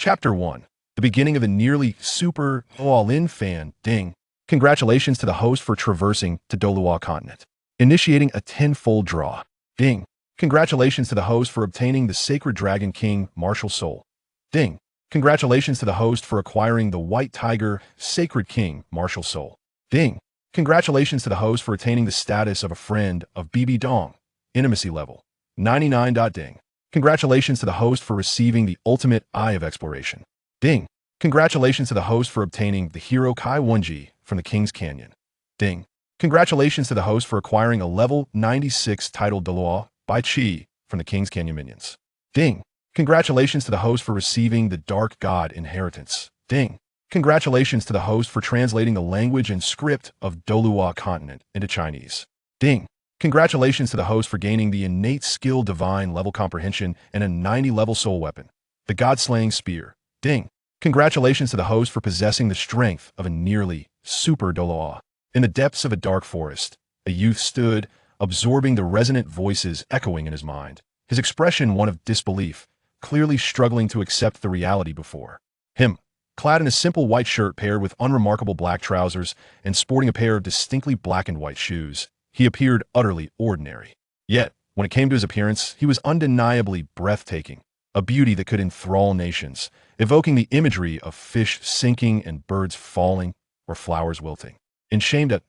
Chapter 1. The beginning of the nearly super Lin Fan, Ding. Congratulations to the host for traversing to Douluo Continent, initiating a tenfold draw. Ding. Congratulations to the host for obtaining the Sacred Dragon King Martial Soul. Ding. Congratulations to the host for acquiring the White Tiger Sacred King Martial Soul. Ding. Congratulations to the host for attaining the status of a friend of BB Dong, intimacy level 99. Ding. Congratulations to the host for receiving the ultimate Eye of Exploration. Ding. Congratulations to the host for obtaining the Hero Kai Wenji from the King's Canyon. Ding. Congratulations to the host for acquiring a level 96 title Douluo by Qi from the King's Canyon minions. Ding. Congratulations to the host for receiving the Dark God Inheritance. Ding. Congratulations to the host for translating the language and script of Douluo Continent into Chinese. Ding. Congratulations to the host for gaining the innate skill Divine level comprehension and a 90 level soul weapon, the God-slaying spear. Ding. Congratulations to the host for possessing the strength of a nearly super Douluo. In the depths of a dark forest, a youth stood, absorbing the resonant voices echoing in his mind, his expression one of disbelief, clearly struggling to accept the reality before him. Clad in a simple white shirt paired with unremarkable black trousers and sporting a pair of distinctly black and white shoes, he appeared utterly ordinary. Yet, when it came to his appearance, he was undeniably breathtaking, a beauty that could enthrall nations, evoking the imagery of fish sinking and birds falling or flowers wilting. Ashamed at,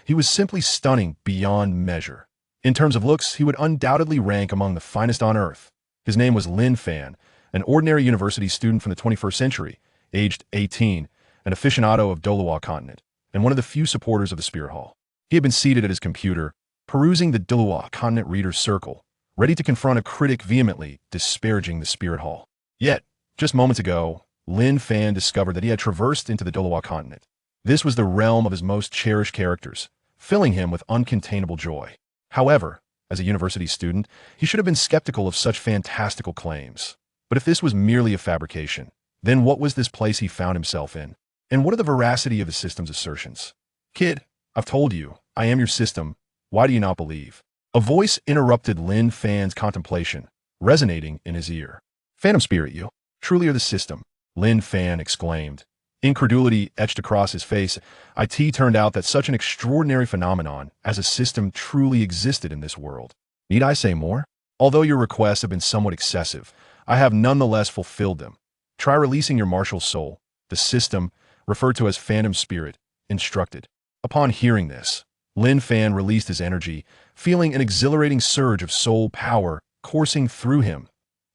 he was simply stunning beyond measure. In terms of looks, he would undoubtedly rank among the finest on earth. His name was Lin Fan, an ordinary university student from the 21st century, aged 18, an aficionado of Douluo Continent, and one of the few supporters of the Spirit Hall. He had been seated at his computer, perusing the Douluo Continent Reader's Circle, ready to confront a critic vehemently disparaging the Spirit Hall. Yet, just moments ago, Lin Fan discovered that he had traversed into the Douluo Continent. This was the realm of his most cherished characters, filling him with uncontainable joy. However, as a university student, he should have been skeptical of such fantastical claims. But if this was merely a fabrication, then what was this place he found himself in? And what are the veracity of the system's assertions? Kid, I've told you, I am your system. Why do you not believe? A voice interrupted Lin Fan's contemplation, resonating in his ear. Phantom spirit, you truly are the system, Lin Fan exclaimed. Incredulity etched across his face. It turned out that such an extraordinary phenomenon as a system truly existed in this world. Need I say more? Although your requests have been somewhat excessive, I have nonetheless fulfilled them. Try releasing your martial soul, the system, referred to as phantom spirit, instructed. Upon hearing this, Lin Fan released his energy, feeling an exhilarating surge of soul power coursing through him.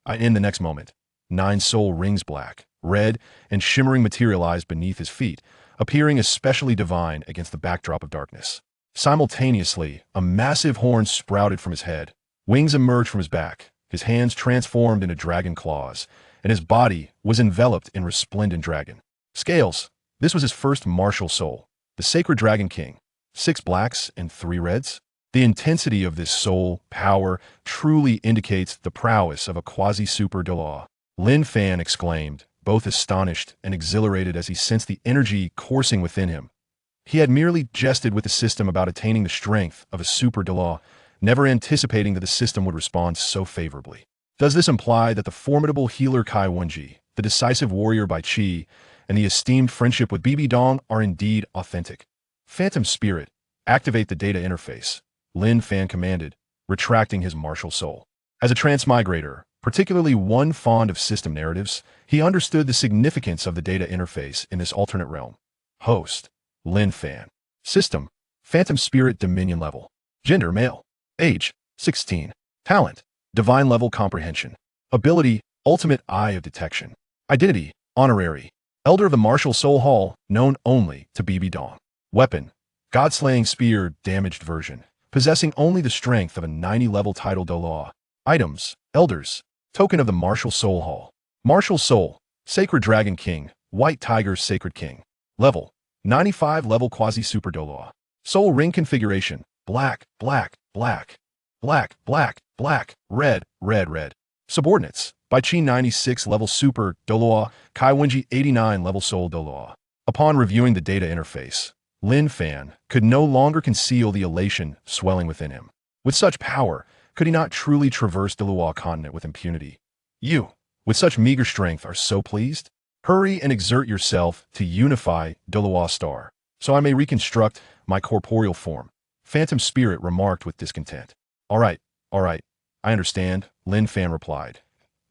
In the next moment, 9 soul rings black, red, and shimmering materialized beneath his feet, appearing especially divine against the backdrop of darkness. Simultaneously, a massive horn sprouted from his head, wings emerged from his back, his hands transformed into dragon claws, and his body was enveloped in resplendent dragon scales. This was his first martial soul, the Sacred Dragon King, 6 blacks and 3 reds. The intensity of this soul power truly indicates the prowess of a quasi-super Douluo. Lin Fan exclaimed, both astonished and exhilarated as he sensed the energy coursing within him. He had merely jested with the system about attaining the strength of a super Douluo, never anticipating that the system would respond so favorably. Does this imply that the formidable healer Kai Wenji, the decisive warrior by Qi, and the esteemed friendship with BB Dong are indeed authentic? Phantom Spirit, activate the data interface, Lin Fan commanded, retracting his martial soul. As a transmigrator, particularly one fond of system narratives, he understood the significance of the data interface in this alternate realm. Host, Lin Fan. System, Phantom Spirit Dominion level. Gender, male. Age, 16. Talent, Divine level comprehension. Ability, Ultimate Eye of Detection. Identity, Honorary. Elder of the Martial Soul Hall, known only to BB Dong. Weapon, God-slaying spear damaged version, possessing only the strength of a 90-level title Douluo. Items, Elders, token of the Martial Soul Hall. Martial Soul, Sacred Dragon King, White Tiger Sacred King. Level, 95 level quasi-super Douluo. Soul ring configuration, black, black, black, black, black, black, red, red, red. Subordinates, by Qi 96 level super Douluo, Kai Wenji 89 level soul Douluo. Upon reviewing the data interface, Lin Fan could no longer conceal the elation swelling within him. With such power, could he not truly traverse Douluo Continent with impunity? You, with such meager strength, are so pleased? Hurry and exert yourself to unify Douluo Star, so I may reconstruct my corporeal form. Phantom Spirit remarked with discontent. All right, I understand, Lin Fan replied.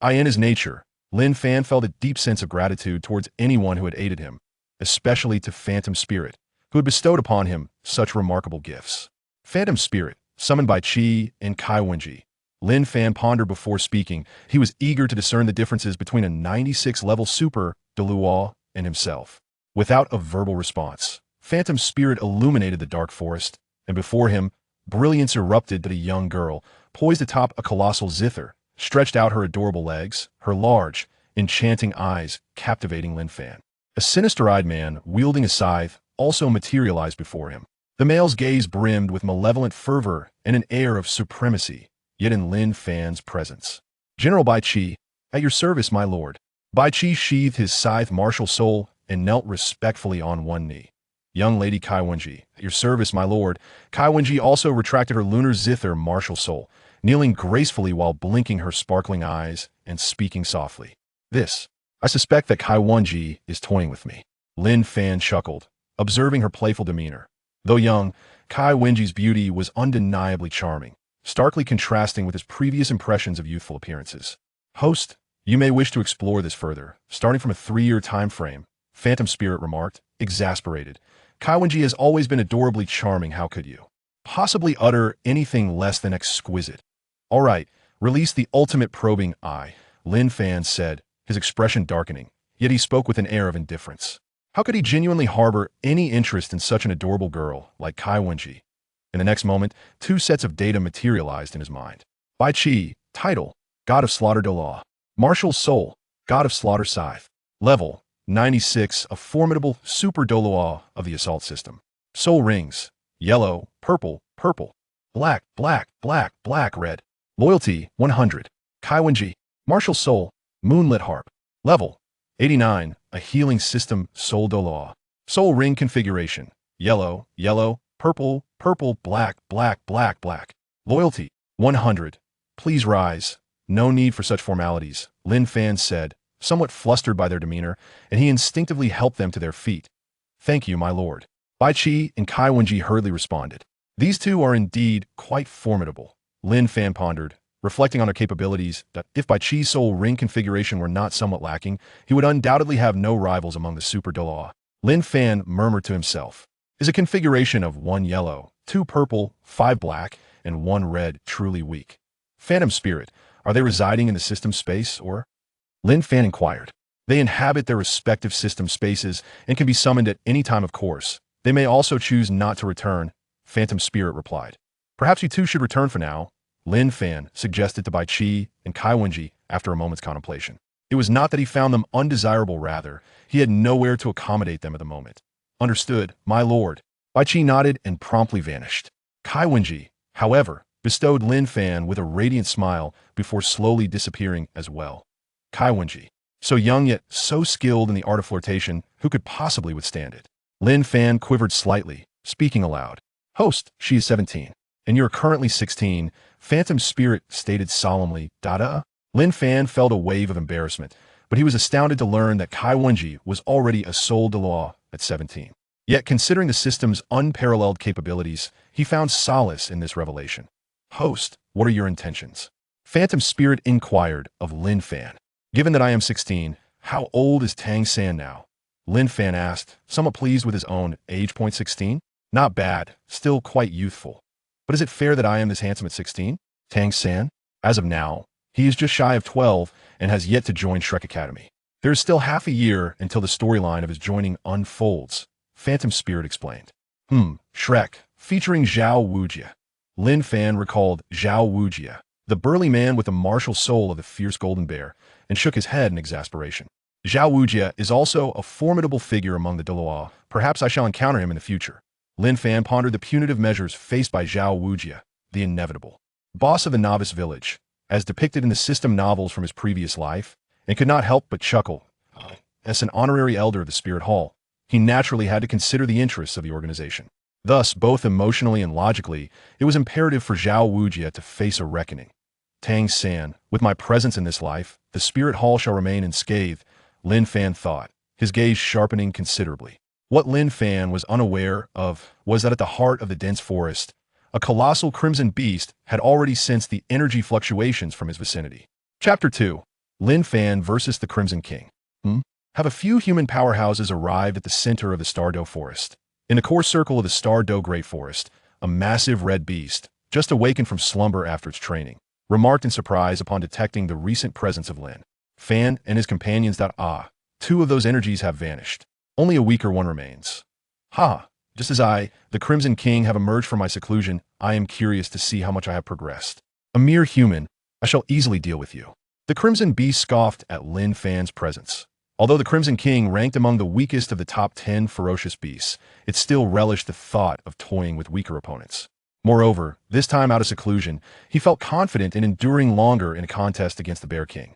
In his nature, Lin Fan felt a deep sense of gratitude towards anyone who had aided him, especially to Phantom Spirit, who had bestowed upon him such remarkable gifts. Phantom Spirit, summoned by Qi and Kai Wenji. Lin Fan pondered before speaking. He was eager to discern the differences between a 96-level super Douluo and himself. Without a verbal response, Phantom Spirit illuminated the dark forest, and before him, brilliance erupted that a young girl, poised atop a colossal zither, stretched out her adorable legs, her large, enchanting eyes captivating Lin Fan. A sinister-eyed man, wielding a scythe, also materialized before him. The male's gaze brimmed with malevolent fervor and an air of supremacy, yet in Lin Fan's presence. General Bai Qi, at your service, my lord. Bai Qi sheathed his scythe martial soul and knelt respectfully on one knee. Young lady Kai Wenji, at your service, my lord. Kai Wenji also retracted her lunar zither martial soul, kneeling gracefully while blinking her sparkling eyes and speaking softly. I suspect that Kai Wenji is toying with me. Lin Fan chuckled, observing her playful demeanor. Though young, Kai Wenji's beauty was undeniably charming, starkly contrasting with his previous impressions of youthful appearances. Host, you may wish to explore this further, starting from a 3-year time frame, Phantom Spirit remarked, exasperated. Kai Wenji has always been adorably charming, how could you possibly utter anything less than exquisite? All right, release the ultimate probing eye, Lin Fan said, his expression darkening, yet he spoke with an air of indifference. How could he genuinely harbor any interest in such an adorable girl like Kai Wenji? In the next moment, 2 sets of data materialized in his mind. Bai Qi, title, God of Slaughter Douluo. Martial Soul, God of Slaughter Scythe. Level, 96, a formidable super Douluo of the assault system. Soul rings, yellow, purple, black, red. Loyalty, 100. Kai Wenji, Martial Soul, Moonlit Harp. Level, 89, a healing system Soul Douluo. Soul ring configuration, yellow, purple, black. Loyalty, 100. Please rise. No need for such formalities, Lin Fan said, somewhat flustered by their demeanor, and he instinctively helped them to their feet. Thank you, my lord. Bai Qi and Kai Wenji hurriedly responded. These two are indeed quite formidable, Lin Fan pondered, reflecting on their capabilities that if Bai Qi's soul ring configuration were not somewhat lacking, he would undoubtedly have no rivals among the super Douluo. Lin Fan murmured to himself. Is a configuration of 1 yellow, 2 purple, 5 black, and 1 red truly weak? Phantom Spirit, are they residing in the system space, or? Lin Fan inquired. They inhabit their respective system spaces and can be summoned at any time, of course. They may also choose not to return, Phantom Spirit replied. Perhaps you two should return for now, Lin Fan suggested to Bai Qi and Kai Wenji after a moment's contemplation. It was not that he found them undesirable, rather, he had nowhere to accommodate them at the moment. Understood, my lord. Bai Qi nodded and promptly vanished. Kai Wenji, however, bestowed Lin Fan with a radiant smile before slowly disappearing as well. Kai Wenji, so young yet so skilled in the art of flirtation, who could possibly withstand it? Lin Fan quivered slightly, speaking aloud. Host, she is 17, and you are currently 16, Phantom Spirit stated solemnly. Lin Fan felt a wave of embarrassment, but he was astounded to learn that Kai Wenji was already a Soul Douluo at 17. Yet, considering the system's unparalleled capabilities, he found solace in this revelation. Host, what are your intentions? Phantom Spirit inquired of Lin Fan. Given that I am 16, how old is Tang San now? Lin Fan asked, somewhat pleased with his own age. 16? Not bad, still quite youthful. But is it fair that I am this handsome at 16? Tang San? As of now, he is just shy of 12 and has yet to join Shrek Academy. There is still half a year until the storyline of his joining unfolds, Phantom Spirit explained. Shrek, featuring Zhao Wujie. Lin Fan recalled Zhao Wujie, the burly man with the martial soul of the fierce golden bear, and shook his head in exasperation. Zhao Wujie is also a formidable figure among the Douluo. Perhaps I shall encounter him in the future. Lin Fan pondered the punitive measures faced by Zhao Wujie, the inevitable boss of the novice village, as depicted in the system novels from his previous life, and could not help but chuckle. As an honorary elder of the Spirit Hall, he naturally had to consider the interests of the organization. Thus, both emotionally and logically, it was imperative for Zhao Wujie to face a reckoning. Tang San, with my presence in this life, the spirit hall shall remain unscathed, Lin Fan thought, his gaze sharpening considerably. What Lin Fan was unaware of was that at the heart of the dense forest, a colossal crimson beast had already sensed the energy fluctuations from his vicinity. Chapter 2. Lin Fan versus the Crimson King. Have a few human powerhouses arrived at the center of the Star Dou forest. In the core circle of the Star Dou Great Forest, a massive red beast, just awakened from slumber after its training, remarked in surprise upon detecting the recent presence of Lin Fan and his companions. Two of those energies have vanished. Only a weaker one remains. Just as I, the Crimson King, have emerged from my seclusion, I am curious to see how much I have progressed. A mere human, I shall easily deal with you. The Crimson Beast scoffed at Lin Fan's presence. Although the Crimson King ranked among the weakest of the top 10 ferocious beasts, it still relished the thought of toying with weaker opponents. Moreover, this time out of seclusion, he felt confident in enduring longer in a contest against the Bear King.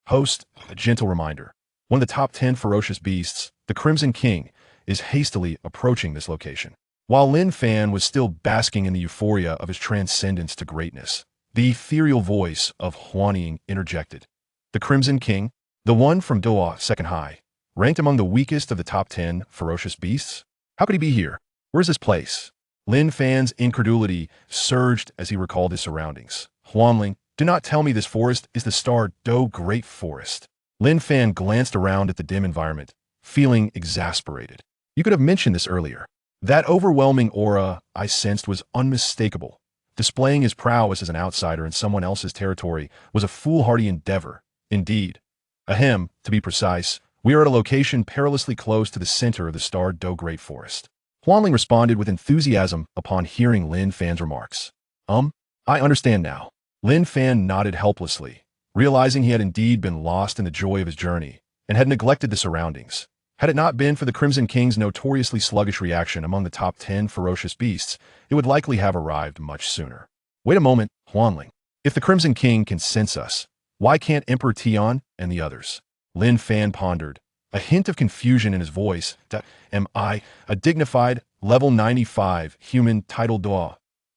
Host, a gentle reminder. One of the top 10 ferocious beasts, the Crimson King, is hastily approaching this location. While Lin Fan was still basking in the euphoria of his transcendence to greatness, the ethereal voice of Huaning interjected. The Crimson King, the one from Douluo Second High, ranked among the weakest of the top 10 ferocious beasts? How could he be here? Where's this place? Lin Fan's incredulity surged as he recalled his surroundings. Huanling, do not tell me this forest is the Star Dou Great Forest. Lin Fan glanced around at the dim environment, feeling exasperated. You could have mentioned this earlier. That overwhelming aura I sensed was unmistakable. Displaying his prowess as an outsider in someone else's territory was a foolhardy endeavor. Indeed. Ahem, to be precise, we are at a location perilously close to the center of the Star Dou Great Forest. Huanling responded with enthusiasm upon hearing Lin Fan's remarks. I understand now. Lin Fan nodded helplessly, realizing he had indeed been lost in the joy of his journey, and had neglected the surroundings. Had it not been for the Crimson King's notoriously sluggish reaction among the top 10 ferocious beasts, it would likely have arrived much sooner. Wait a moment, Huanling. If the Crimson King can sense us, why can't Emperor Qian and the others? Lin Fan pondered, a hint of confusion in his voice. Am I, a dignified, level 95 human titled Dou,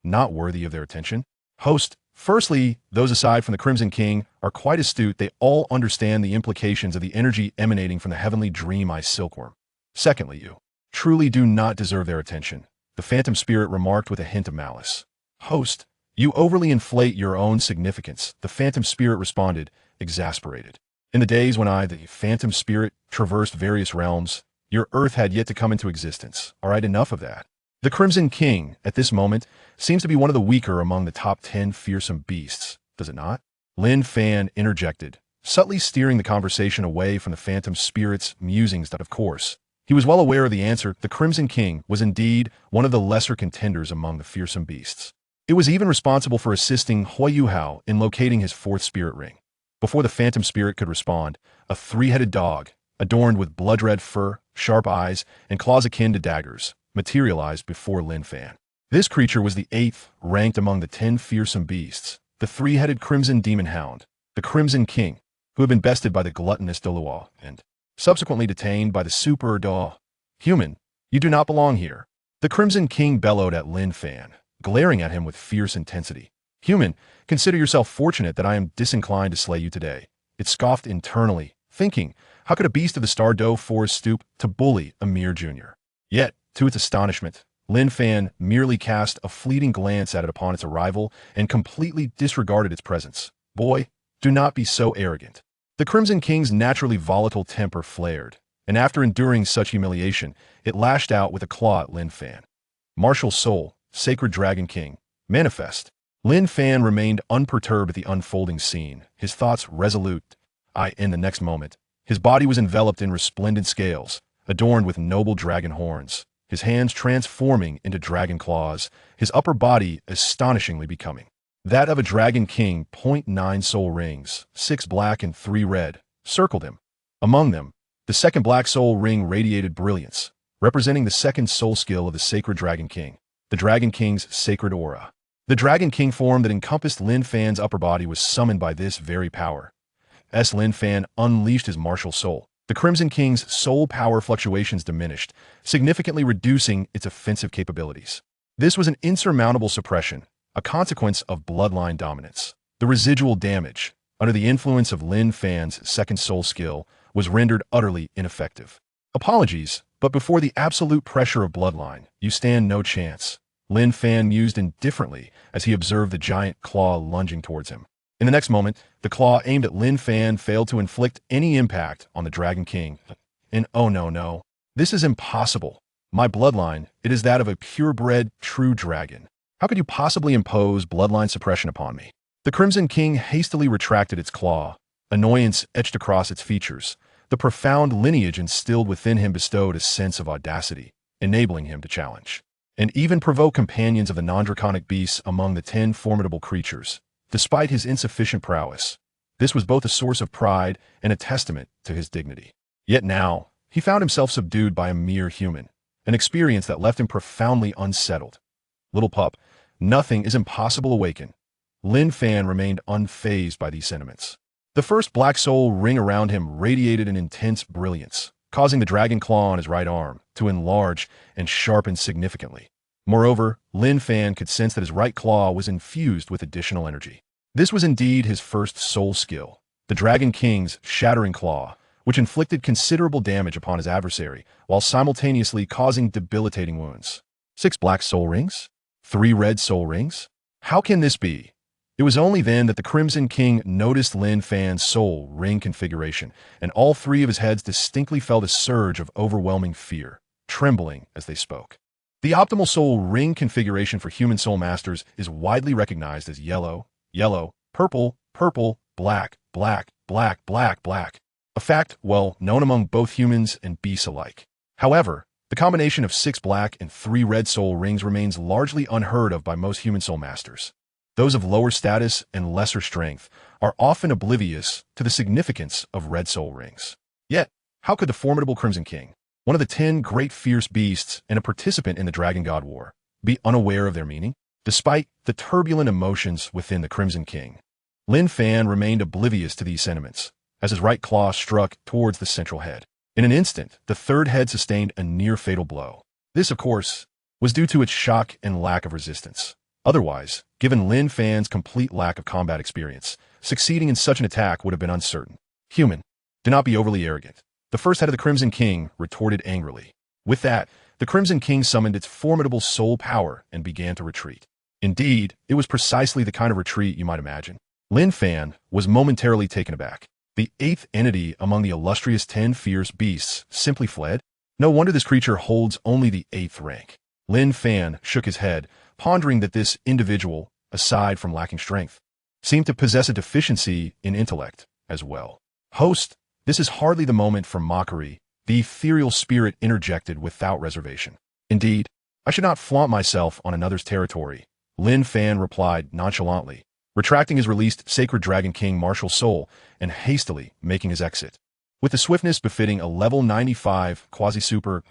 not worthy of their attention? Host, firstly, those aside from the Crimson King are quite astute. They all understand the implications of the energy emanating from the heavenly dream-eye silkworm. Secondly, you truly do not deserve their attention, the phantom spirit remarked with a hint of malice. Host, you overly inflate your own significance, the phantom spirit responded, exasperated. In the days when I, the phantom spirit, traversed various realms, your earth had yet to come into existence. All right, enough of that. The Crimson King, at this moment, seems to be one of the weaker among the top 10 fearsome beasts, does it not? Lin Fan interjected, subtly steering the conversation away from the phantom spirit's musings. Of course, he was well aware of the answer. The Crimson King was indeed one of the lesser contenders among the fearsome beasts. It was even responsible for assisting Hu Hao in locating his fourth spirit ring. Before the phantom spirit could respond, a three-headed dog, adorned with blood-red fur, sharp eyes, and claws akin to daggers, materialized before Lin Fan. This creature was the 8th ranked among the 10 fearsome beasts, the three-headed crimson demon hound, the Crimson King, who had been bested by the gluttonous Douluo and subsequently detained by the super Dou. Human, you do not belong here. The Crimson King bellowed at Lin Fan, glaring at him with fierce intensity. Human, consider yourself fortunate that I am disinclined to slay you today. It scoffed internally, thinking, how could a beast of the Star Dou forest stoop to bully a mere junior? Yet, to its astonishment, Lin Fan merely cast a fleeting glance at it upon its arrival and completely disregarded its presence. Boy, do not be so arrogant. The Crimson King's naturally volatile temper flared, and after enduring such humiliation, it lashed out with a claw at Lin Fan. Martial soul, sacred Dragon King, manifest. Lin Fan remained unperturbed at the unfolding scene, his thoughts resolute. In the next moment, his body was enveloped in resplendent scales, adorned with noble dragon horns, his hands transforming into dragon claws, his upper body astonishingly becoming that of a Dragon King. 9 soul rings, 6 black and 3 red, circled him. Among them, the second black soul ring radiated brilliance, representing the second soul skill of the sacred Dragon King, the Dragon King's sacred aura. The Dragon King form that encompassed Lin Fan's upper body was summoned by this very power. As Lin Fan unleashed his martial soul, the Crimson King's soul power fluctuations diminished, significantly reducing its offensive capabilities. This was an insurmountable suppression, a consequence of bloodline dominance. The residual damage, under the influence of Lin Fan's second soul skill, was rendered utterly ineffective. Apologies, but before the absolute pressure of bloodline, you stand no chance, Lin Fan mused indifferently as he observed the giant claw lunging towards him. In the next moment, the claw aimed at Lin Fan failed to inflict any impact on the Dragon King. And oh no, this is impossible. My bloodline, it is that of a purebred, true dragon. How could you possibly impose bloodline suppression upon me? The Crimson King hastily retracted its claw. Annoyance etched across its features. The profound lineage instilled within him bestowed a sense of audacity, enabling him to challenge and even provoke companions of the non-draconic beasts among the 10 formidable creatures. Despite his insufficient prowess, this was both a source of pride and a testament to his dignity. Yet now, he found himself subdued by a mere human, an experience that left him profoundly unsettled. Little pup, nothing is impossible awaken. Lin Fan remained unfazed by these sentiments. The first black soul ring around him radiated an intense brilliance, causing the dragon claw on his right arm to enlarge and sharpen significantly. Moreover, Lin Fan could sense that his right claw was infused with additional energy. This was indeed his first soul skill, the Dragon King's shattering claw, which inflicted considerable damage upon his adversary while simultaneously causing debilitating wounds. 6 black soul rings? 3 red soul rings? How can this be? It was only then that the Crimson King noticed Lin Fan's soul ring configuration, and all 3 of his heads distinctly felt a surge of overwhelming fear, trembling as they spoke. The optimal soul ring configuration for human soul masters is widely recognized as yellow, yellow, purple, purple, black, black, black, black, black. A fact well known among both humans and beasts alike. However, the combination of 6 black and 3 red soul rings remains largely unheard of by most human soul masters. Those of lower status and lesser strength are often oblivious to the significance of red soul rings. Yet, how could the formidable Crimson King, one of the 10 great fierce beasts and a participant in the Dragon God War, be unaware of their meaning? Despite the turbulent emotions within the Crimson King, Lin Fan remained oblivious to these sentiments, as his right claw struck towards the central head. In an instant, the third head sustained a near-fatal blow. This, of course, was due to its shock and lack of resistance. Otherwise, given Lin Fan's complete lack of combat experience, succeeding in such an attack would have been uncertain. Human, do not be overly arrogant. The first head of the Crimson King retorted angrily. With that, the Crimson King summoned its formidable soul power and began to retreat. Indeed, it was precisely the kind of retreat you might imagine. Lin Fan was momentarily taken aback. The 8th entity among the illustrious 10 fierce beasts simply fled? No wonder this creature holds only the 8th rank. Lin Fan shook his head, pondering that this individual, aside from lacking strength, seemed to possess a deficiency in intellect as well. Host, this is hardly the moment for mockery, the ethereal spirit interjected without reservation. Indeed, I should not flaunt myself on another's territory, Lin Fan replied nonchalantly, retracting his released Sacred Dragon King martial soul and hastily making his exit. With the swiftness befitting a level 95 quasi-super,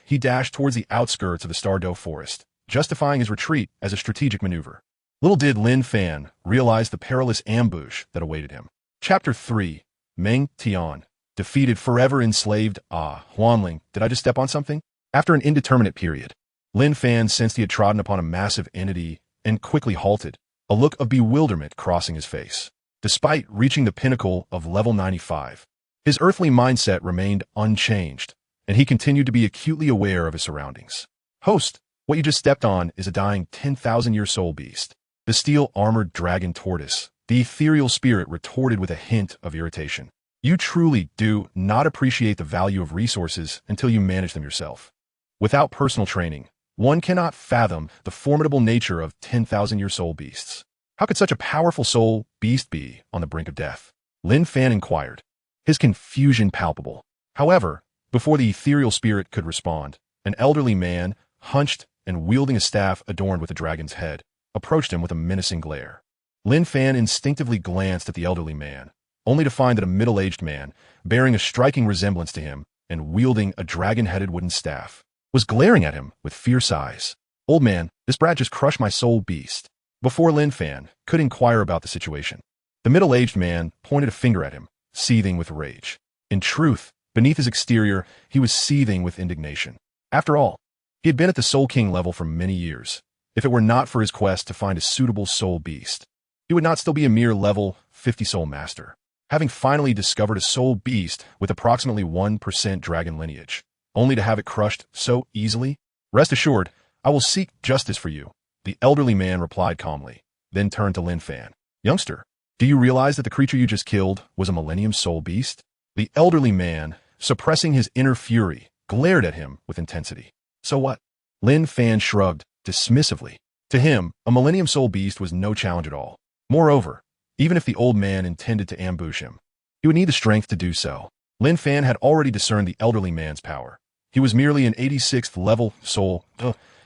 he dashed towards the outskirts of the Stardow Forest, justifying his retreat as a strategic maneuver. Little did Lin Fan realize the perilous ambush that awaited him. Chapter 3, Meng Tian, defeated forever enslaved. Huanling, did I just step on something? After an indeterminate period, Lin Fan sensed he had trodden upon a massive entity and quickly halted, a look of bewilderment crossing his face. Despite reaching the pinnacle of level 95, his earthly mindset remained unchanged, and he continued to be acutely aware of his surroundings. Host, what you just stepped on is a dying 10,000-year soul beast. The steel-armored dragon tortoise, the ethereal spirit retorted with a hint of irritation. You truly do not appreciate the value of resources until you manage them yourself. Without personal training, one cannot fathom the formidable nature of 10,000-year soul beasts. How could such a powerful soul beast be on the brink of death? Lin Fan inquired, his confusion palpable. However, before the ethereal spirit could respond, an elderly man, hunched and wielding a staff adorned with a dragon's head, approached him with a menacing glare. Lin Fan instinctively glanced at the elderly man, only to find that a middle-aged man, bearing a striking resemblance to him and wielding a dragon-headed wooden staff, was glaring at him with fierce eyes. Old man, this brat just crushed my soul beast. Before Lin Fan could inquire about the situation, the middle-aged man pointed a finger at him, seething with rage. In truth, beneath his exterior, he was seething with indignation. After all, he had been at the Soul King level for many years, if it were not for his quest to find a suitable soul beast. he would not still be a mere level 50 soul master, having finally discovered a soul beast with approximately 1% dragon lineage, only to have it crushed so easily. Rest assured, I will seek justice for you, the elderly man replied calmly, then turned to Lin Fan. Youngster, do you realize that the creature you just killed was a millennium soul beast? The elderly man, suppressing his inner fury, glared at him with intensity. So what? Lin Fan shrugged dismissively. To him, a millennium soul beast was no challenge at all. Moreover, even if the old man intended to ambush him, he would need the strength to do so. Lin Fan had already discerned the elderly man's power. He was merely an 86th level soul,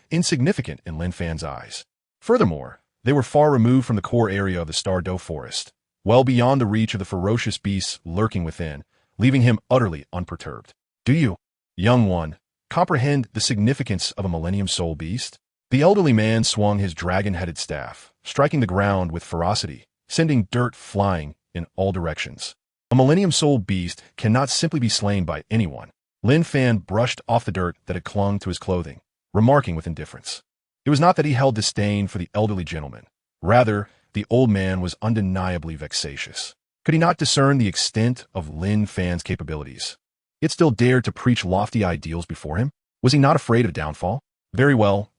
insignificant in Lin Fan's eyes. Furthermore, they were far removed from the core area of the Star Dou forest, well beyond the reach of the ferocious beasts lurking within, leaving him utterly unperturbed. Do you, young one, comprehend the significance of a millennium soul beast? The elderly man swung his dragon-headed staff, striking the ground with ferocity, sending dirt flying in all directions. A millennium soul beast cannot simply be slain by anyone. Lin Fan brushed off the dirt that had clung to his clothing, remarking with indifference. It was not that he held disdain for the elderly gentleman. Rather, the old man was undeniably vexatious. Could he not discern the extent of Lin Fan's capabilities? Yet still dared to preach lofty ideals before him? Was he not afraid of downfall? Very well,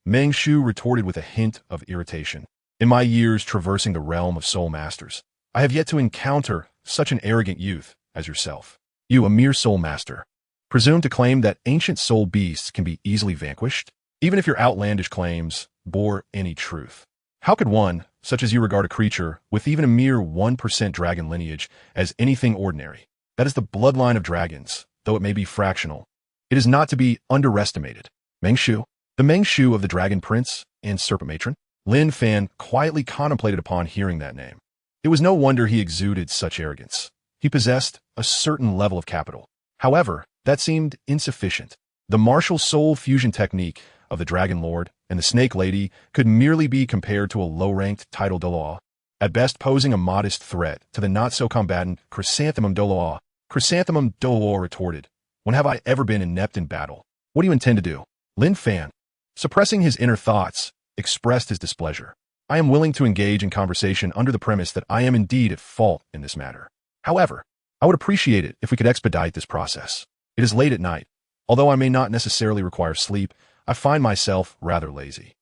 Meng Shu retorted with a hint of irritation. In my years traversing the realm of soul masters, I have yet to encounter such an arrogant youth as yourself. You, a mere soul master, presume to claim that ancient soul beasts can be easily vanquished, even if your outlandish claims bore any truth. How could one, such as you, regard a creature with even a mere 1% dragon lineage as anything ordinary? That is the bloodline of dragons, though it may be fractional. It is not to be underestimated. Meng Shu, the Meng Shu of the Dragon Prince and Serpent Matron? Lin Fan quietly contemplated upon hearing that name. It was no wonder he exuded such arrogance. He possessed a certain level of capital. However, that seemed insufficient. The martial soul fusion technique of the Dragon Lord and the Snake Lady could merely be compared to a low-ranked title Douluo, at best posing a modest threat to the not-so-combatant Chrysanthemum Douluo. Chrysanthemum Douluo retorted, when have I ever been inept in battle? What do you intend to do? Lin Fan, suppressing his inner thoughts, expressed his displeasure. I am willing to engage in conversation under the premise that I am indeed at fault in this matter. However, I would appreciate it if we could expedite this process. It is late at night. Although I may not necessarily require sleep, I find myself rather lazy.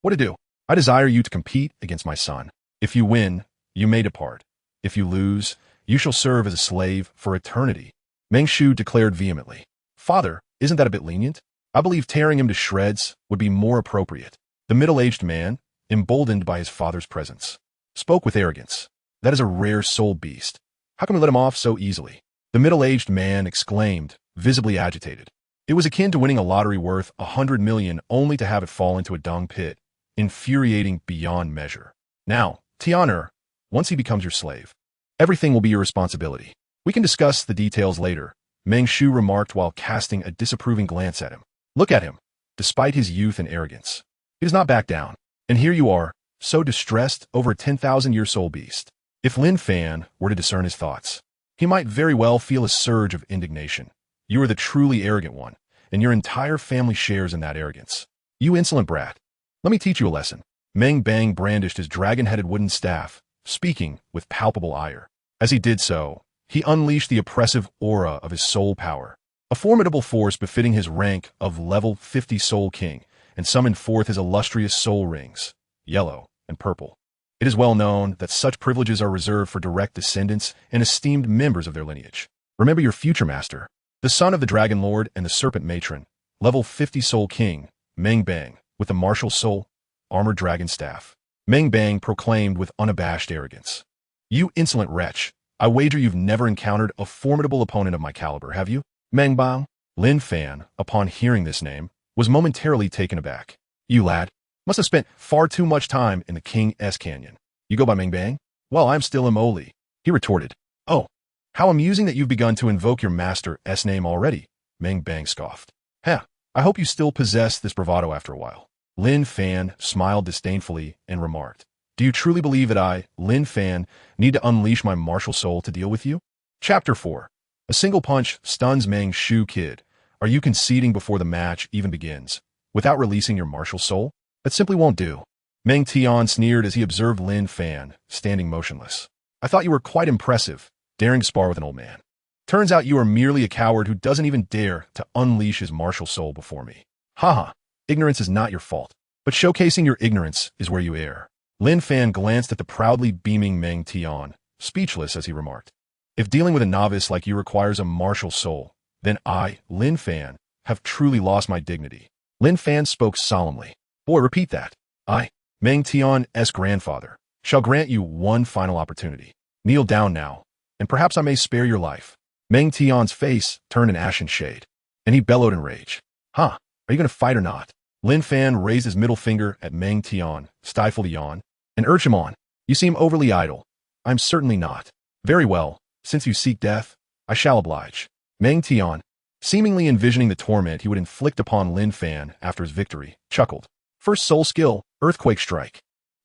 What to do? I desire you to compete against my son. If you win, you may depart. If you lose, you shall serve as a slave for eternity. Meng Shu declared vehemently. Father, isn't that a bit lenient? I believe tearing him to shreds would be more appropriate. The middle-aged man, emboldened by his father's presence, spoke with arrogance. That is a rare soul beast. How can we let him off so easily? The middle-aged man exclaimed, visibly agitated. It was akin to winning a lottery worth 100 million only to have it fall into a dung pit, infuriating beyond measure. Now, Tian'er, once he becomes your slave, everything will be your responsibility. We can discuss the details later, Meng Shu remarked while casting a disapproving glance at him. Look at him. Despite his youth and arrogance, he does not back down. And here you are, so distressed over a 10,000-year soul beast. If Lin Fan were to discern his thoughts, he might very well feel a surge of indignation. You are the truly arrogant one, and your entire family shares in that arrogance. You insolent brat. Let me teach you a lesson. Meng Bang brandished his dragon-headed wooden staff, speaking with palpable ire. As he did so, he unleashed the oppressive aura of his soul power, a formidable force befitting his rank of level 50 Soul King, and summoned forth his illustrious soul rings, yellow and purple. It is well known that such privileges are reserved for direct descendants and esteemed members of their lineage. Remember your future master, the son of the Dragon Lord and the Serpent Matron, level 50 Soul King, Meng Bang, with the martial soul, armored dragon staff. Meng Bang proclaimed with unabashed arrogance. You insolent wretch, I wager you've never encountered a formidable opponent of my caliber, have you? Meng Bang? Lin Fan, upon hearing this name, was momentarily taken aback. You lad, must have spent far too much time in the King's Canyon. You go by Meng Bang? Well, I'm still Imoli, he retorted. Oh, how amusing that you've begun to invoke your master's name already, Meng Bang scoffed. I hope you still possess this bravado after a while. Lin Fan smiled disdainfully and remarked, do you truly believe that I, Lin Fan, need to unleash my martial soul to deal with you? Chapter 4. A single punch stuns Meng Shu. Kid, are you conceding before the match even begins, without releasing your martial soul? That simply won't do. Meng Tian sneered as he observed Lin Fan, standing motionless. I thought you were quite impressive, daring to spar with an old man. Turns out you are merely a coward who doesn't even dare to unleash his martial soul before me. Haha, ignorance is not your fault, but showcasing your ignorance is where you err. Lin Fan glanced at the proudly beaming Meng Tian, speechless as he remarked. If dealing with a novice like you requires a martial soul, then I, Lin Fan, have truly lost my dignity. Lin Fan spoke solemnly. Boy, repeat that. I, Meng Tian's grandfather, shall grant you one final opportunity. Kneel down now, and perhaps I may spare your life. Meng Tian's face turned an ashen shade, and he bellowed in rage. Huh, are you going to fight or not? Lin Fan raised his middle finger at Meng Tian, stifled a yawn, and urged him on. You seem overly idle. I'm certainly not. Very well, since you seek death, I shall oblige. Meng Tian, seemingly envisioning the torment he would inflict upon Lin Fan after his victory, chuckled. First soul skill, Earthquake Strike.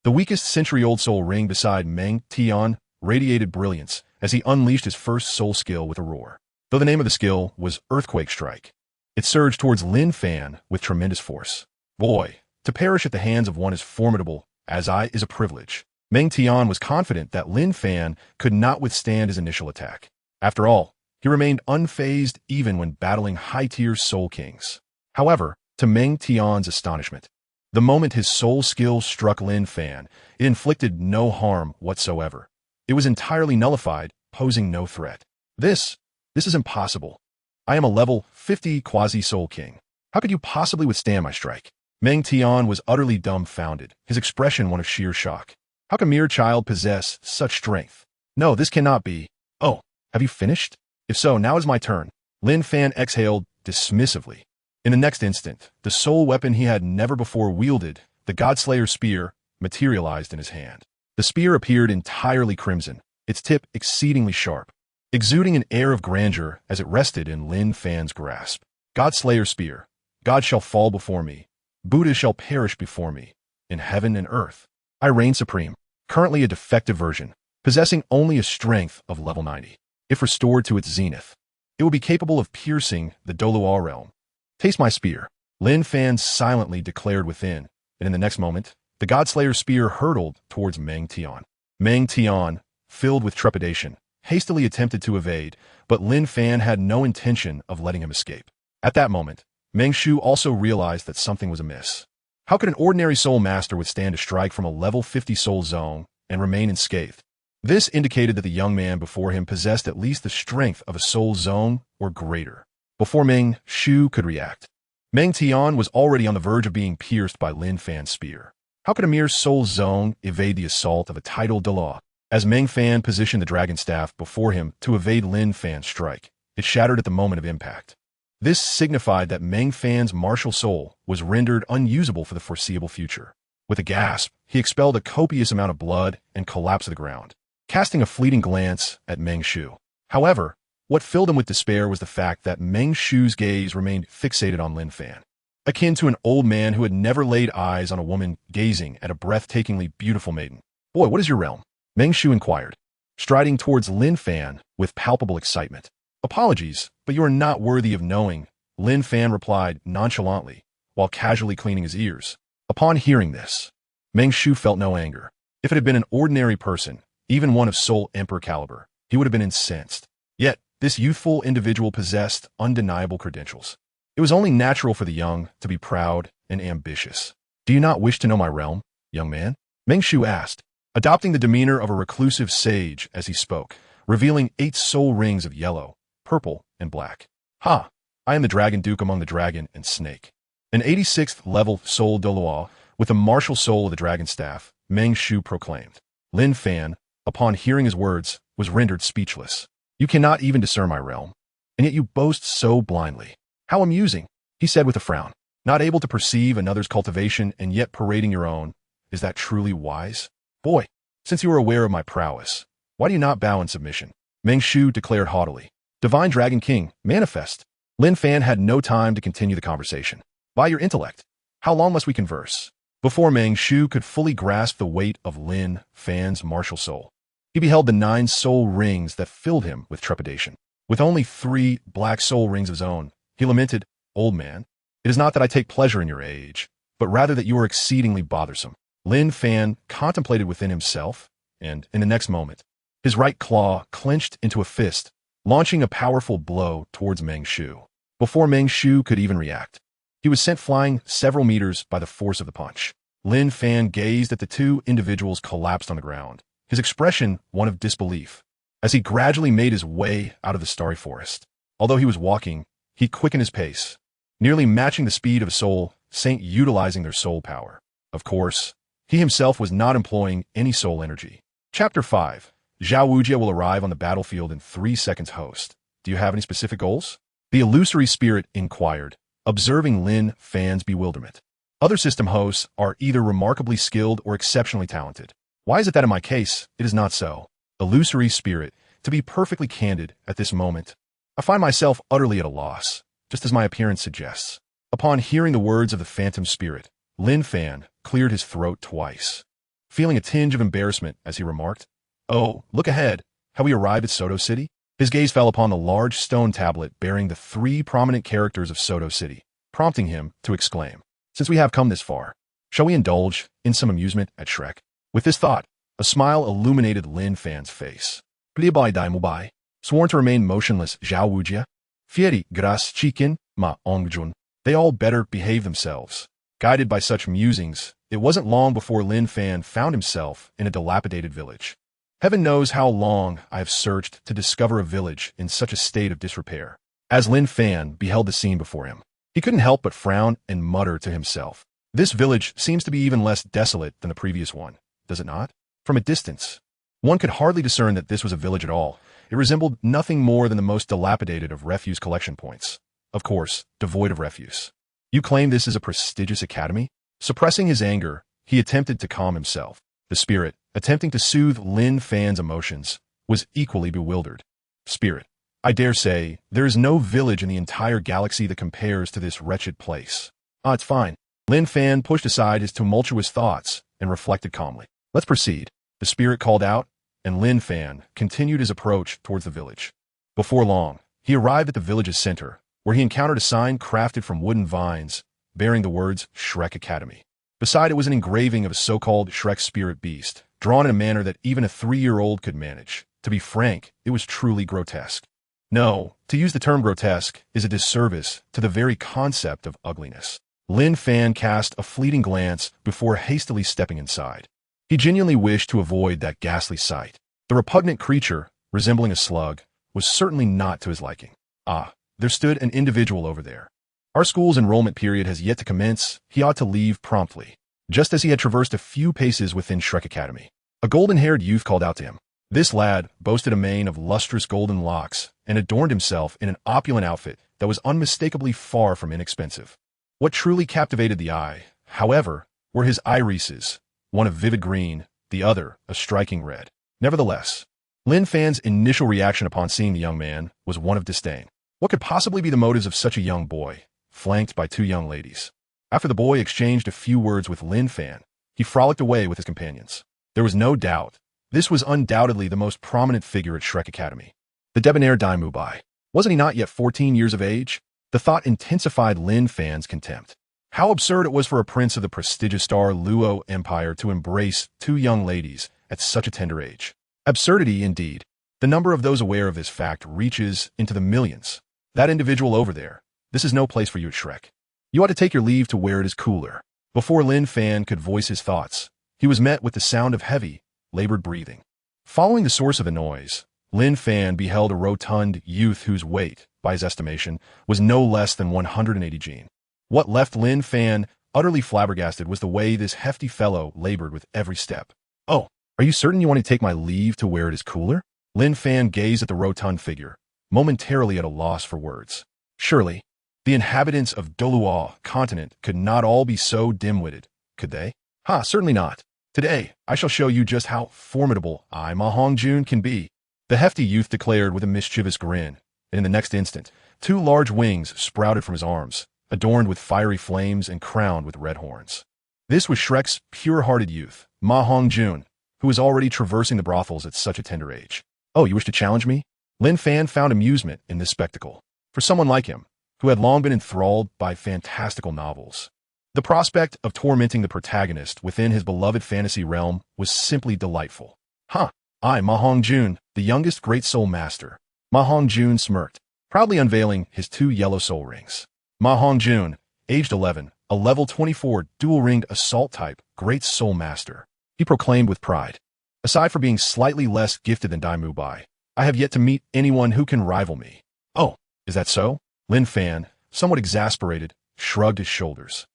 The weakest century-old soul ring beside Meng Tian radiated brilliance as he unleashed his first soul skill with a roar. Though the name of the skill was Earthquake Strike, it surged towards Lin Fan with tremendous force. Boy, to perish at the hands of one as formidable as I is a privilege. Meng Tian was confident that Lin Fan could not withstand his initial attack. After all, he remained unfazed even when battling high-tier soul kings. However, to Meng Tian's astonishment, the moment his soul skill struck Lin Fan, it inflicted no harm whatsoever. It was entirely nullified, posing no threat. This is impossible. I am a level 50 quasi-soul king. How could you possibly withstand my strike? Meng Tian was utterly dumbfounded, his expression one of sheer shock. How can a mere child possess such strength? No, this cannot be. Oh, have you finished? If so, now is my turn. Lin Fan exhaled dismissively. In the next instant, the soul weapon he had never before wielded, the Godslayer spear, materialized in his hand. The spear appeared entirely crimson, its tip exceedingly sharp, exuding an air of grandeur as it rested in Lin Fan's grasp. Godslayer spear. God shall fall before me. Buddha shall perish before me. In heaven and earth, I reign supreme. Currently a defective version, possessing only a strength of level 90. If restored to its zenith, it will be capable of piercing the Douluo realm. Taste my spear. Lin Fan silently declared within, and in the next moment, the Godslayer spear hurtled towards Meng Tian. Meng Tian, filled with trepidation, hastily attempted to evade, but Lin Fan had no intention of letting him escape. At that moment, Meng Shu also realized that something was amiss. How could an ordinary soul master withstand a strike from a level 50 soul zone and remain unscathed? This indicated that the young man before him possessed at least the strength of a soul zone or greater. Before Meng Shu could react, Meng Tian was already on the verge of being pierced by Lin Fan's spear. How could a mere soul zone evade the assault of a titled Douluo? As Meng Fan positioned the dragon staff before him to evade Lin Fan's strike, it shattered at the moment of impact. This signified that Meng Fan's martial soul was rendered unusable for the foreseeable future. With a gasp, he expelled a copious amount of blood and collapsed to the ground, casting a fleeting glance at Meng Shu. However, what filled him with despair was the fact that Meng Shu's gaze remained fixated on Lin Fan, akin to an old man who had never laid eyes on a woman gazing at a breathtakingly beautiful maiden. Boy, what is your realm? Meng Shu inquired, striding towards Lin Fan with palpable excitement. Apologies, but you are not worthy of knowing, Lin Fan replied nonchalantly, while casually cleaning his ears. Upon hearing this, Meng Shu felt no anger. If it had been an ordinary person, even one of Soul Emperor caliber, he would have been incensed. Yet, this youthful individual possessed undeniable credentials. It was only natural for the young to be proud and ambitious. Do you not wish to know my realm, young man? Meng Shu asked, adopting the demeanor of a reclusive sage as he spoke, revealing 8 soul rings of yellow, purple, and black. Ha! I am the Dragon Duke among the dragon and snake. An 86th level soul Douluo, with the martial soul of the dragon staff, Meng Shu proclaimed. Lin Fan, upon hearing his words, was rendered speechless. You cannot even discern my realm, and yet you boast so blindly. How amusing, he said with a frown. Not able to perceive another's cultivation and yet parading your own. Is that truly wise? Boy, since you are aware of my prowess, why do you not bow in submission? Meng Shu declared haughtily. Divine Dragon King, manifest. Lin Fan had no time to continue the conversation. By your intellect, how long must we converse? Before Meng Shu could fully grasp the weight of Lin Fan's martial soul, he beheld the 9 soul rings that filled him with trepidation. With only 3 black soul rings of his own, he lamented, Old man, it is not that I take pleasure in your age, but rather that you are exceedingly bothersome. Lin Fan contemplated within himself, and in the next moment, his right claw clenched into a fist, launching a powerful blow towards Meng Shu. Before Meng Shu could even react, he was sent flying several meters by the force of the punch. Lin Fan gazed at the two individuals collapsed on the ground, his expression one of disbelief, as he gradually made his way out of the starry forest. Although he was walking, he quickened his pace, nearly matching the speed of a soul saint utilizing their soul power. Of course, he himself was not employing any soul energy. Chapter 5. Zhao Wujie will arrive on the battlefield in 3 seconds. Host, do you have any specific goals? The illusory spirit inquired, observing Lin Fan's bewilderment. Other system hosts are either remarkably skilled or exceptionally talented. Why is it that in my case, it is not so? Illusory spirit, to be perfectly candid at this moment, I find myself utterly at a loss, just as my appearance suggests. Upon hearing the words of the phantom spirit, Lin Fan cleared his throat twice, feeling a tinge of embarrassment as he remarked, "Oh, look ahead, have we arrived at Soto City?" His gaze fell upon the large stone tablet bearing the 3 prominent characters of Soto City, prompting him to exclaim, "Since we have come this far, shall we indulge in some amusement at Shrek?" With this thought, a smile illuminated Lin Fan's face. Fervent Dai Mubai, sworn to remain motionless Zhao Wujie, Fieri Gras Chicken, Ma Hongjun. They all better behave themselves. Guided by such musings, it wasn't long before Lin Fan found himself in a dilapidated village. Heaven knows how long I have searched to discover a village in such a state of disrepair. As Lin Fan beheld the scene before him, he couldn't help but frown and mutter to himself. This village seems to be even less desolate than the previous one, does it not? From a distance, one could hardly discern that this was a village at all. It resembled nothing more than the most dilapidated of refuse collection points. Of course, devoid of refuse. You claim this is a prestigious academy? Suppressing his anger, he attempted to calm himself. The spirit, attempting to soothe Lin Fan's emotions, was equally bewildered. Spirit, I dare say, there is no village in the entire galaxy that compares to this wretched place. Ah, it's fine. Lin Fan pushed aside his tumultuous thoughts and reflected calmly. Let's proceed. The spirit called out, and Lin Fan continued his approach towards the village. Before long, he arrived at the village's center, where he encountered a sign crafted from wooden vines, bearing the words Shrek Academy. Beside it was an engraving of a so-called Shrek spirit beast, drawn in a manner that even a 3-year-old could manage. To be frank, it was truly grotesque. No, to use the term grotesque is a disservice to the very concept of ugliness. Lin Fan cast a fleeting glance before hastily stepping inside. He genuinely wished to avoid that ghastly sight. The repugnant creature, resembling a slug, was certainly not to his liking. Ah, there stood an individual over there. Our school's enrollment period has yet to commence. He ought to leave promptly. Just as he had traversed a few paces within Shrek Academy, a golden-haired youth called out to him. This lad boasted a mane of lustrous golden locks and adorned himself in an opulent outfit that was unmistakably far from inexpensive. What truly captivated the eye, however, were his irises, one of vivid green, the other a striking red. Nevertheless, Lin Fan's initial reaction upon seeing the young man was one of disdain. What could possibly be the motives of such a young boy, flanked by 2 young ladies? After the boy exchanged a few words with Lin Fan, he frolicked away with his companions. There was no doubt, this was undoubtedly the most prominent figure at Shrek Academy. The debonair Dai Mubai. Wasn't he not yet 14 years of age? The thought intensified Lin Fan's contempt. How absurd it was for a prince of the prestigious Star Luo Empire to embrace 2 young ladies at such a tender age. Absurdity, indeed. The number of those aware of this fact reaches into the millions. That individual over there, this is no place for you at Shrek. You ought to take your leave to where it is cooler. Before Lin Fan could voice his thoughts, he was met with the sound of heavy, labored breathing. Following the source of the noise, Lin Fan beheld a rotund youth whose weight, by his estimation, was no less than 180 jin. What left Lin Fan utterly flabbergasted was the way this hefty fellow labored with every step. "Oh, are you certain you want to take my leave to where it is cooler?" Lin Fan gazed at the rotund figure, momentarily at a loss for words. Surely, the inhabitants of Douluo Continent could not all be so dim-witted, could they? Certainly not. Today, I shall show you just how formidable I, Ma Hongjun, can be. The hefty youth declared with a mischievous grin, and in the next instant, 2 large wings sprouted from his arms, adorned with fiery flames and crowned with red horns. This was Shrek's pure-hearted youth, Ma Hongjun, who was already traversing the brothels at such a tender age. "Oh, you wish to challenge me?" Lin Fan found amusement in this spectacle. For someone like him, who had long been enthralled by fantastical novels, The prospect of tormenting the protagonist within his beloved fantasy realm was simply delightful. Huh, I, Ma Hongjun, the youngest Great Soul Master. Ma Hongjun smirked, proudly unveiling his 2 yellow soul rings. Ma Hongjun, aged 11, a level 24 dual-ringed assault type Great Soul Master. He proclaimed with pride. Aside from being slightly less gifted than Dai Mubai, I have yet to meet anyone who can rival me. Oh, is that so? Lin Fan, somewhat exasperated, shrugged his shoulders.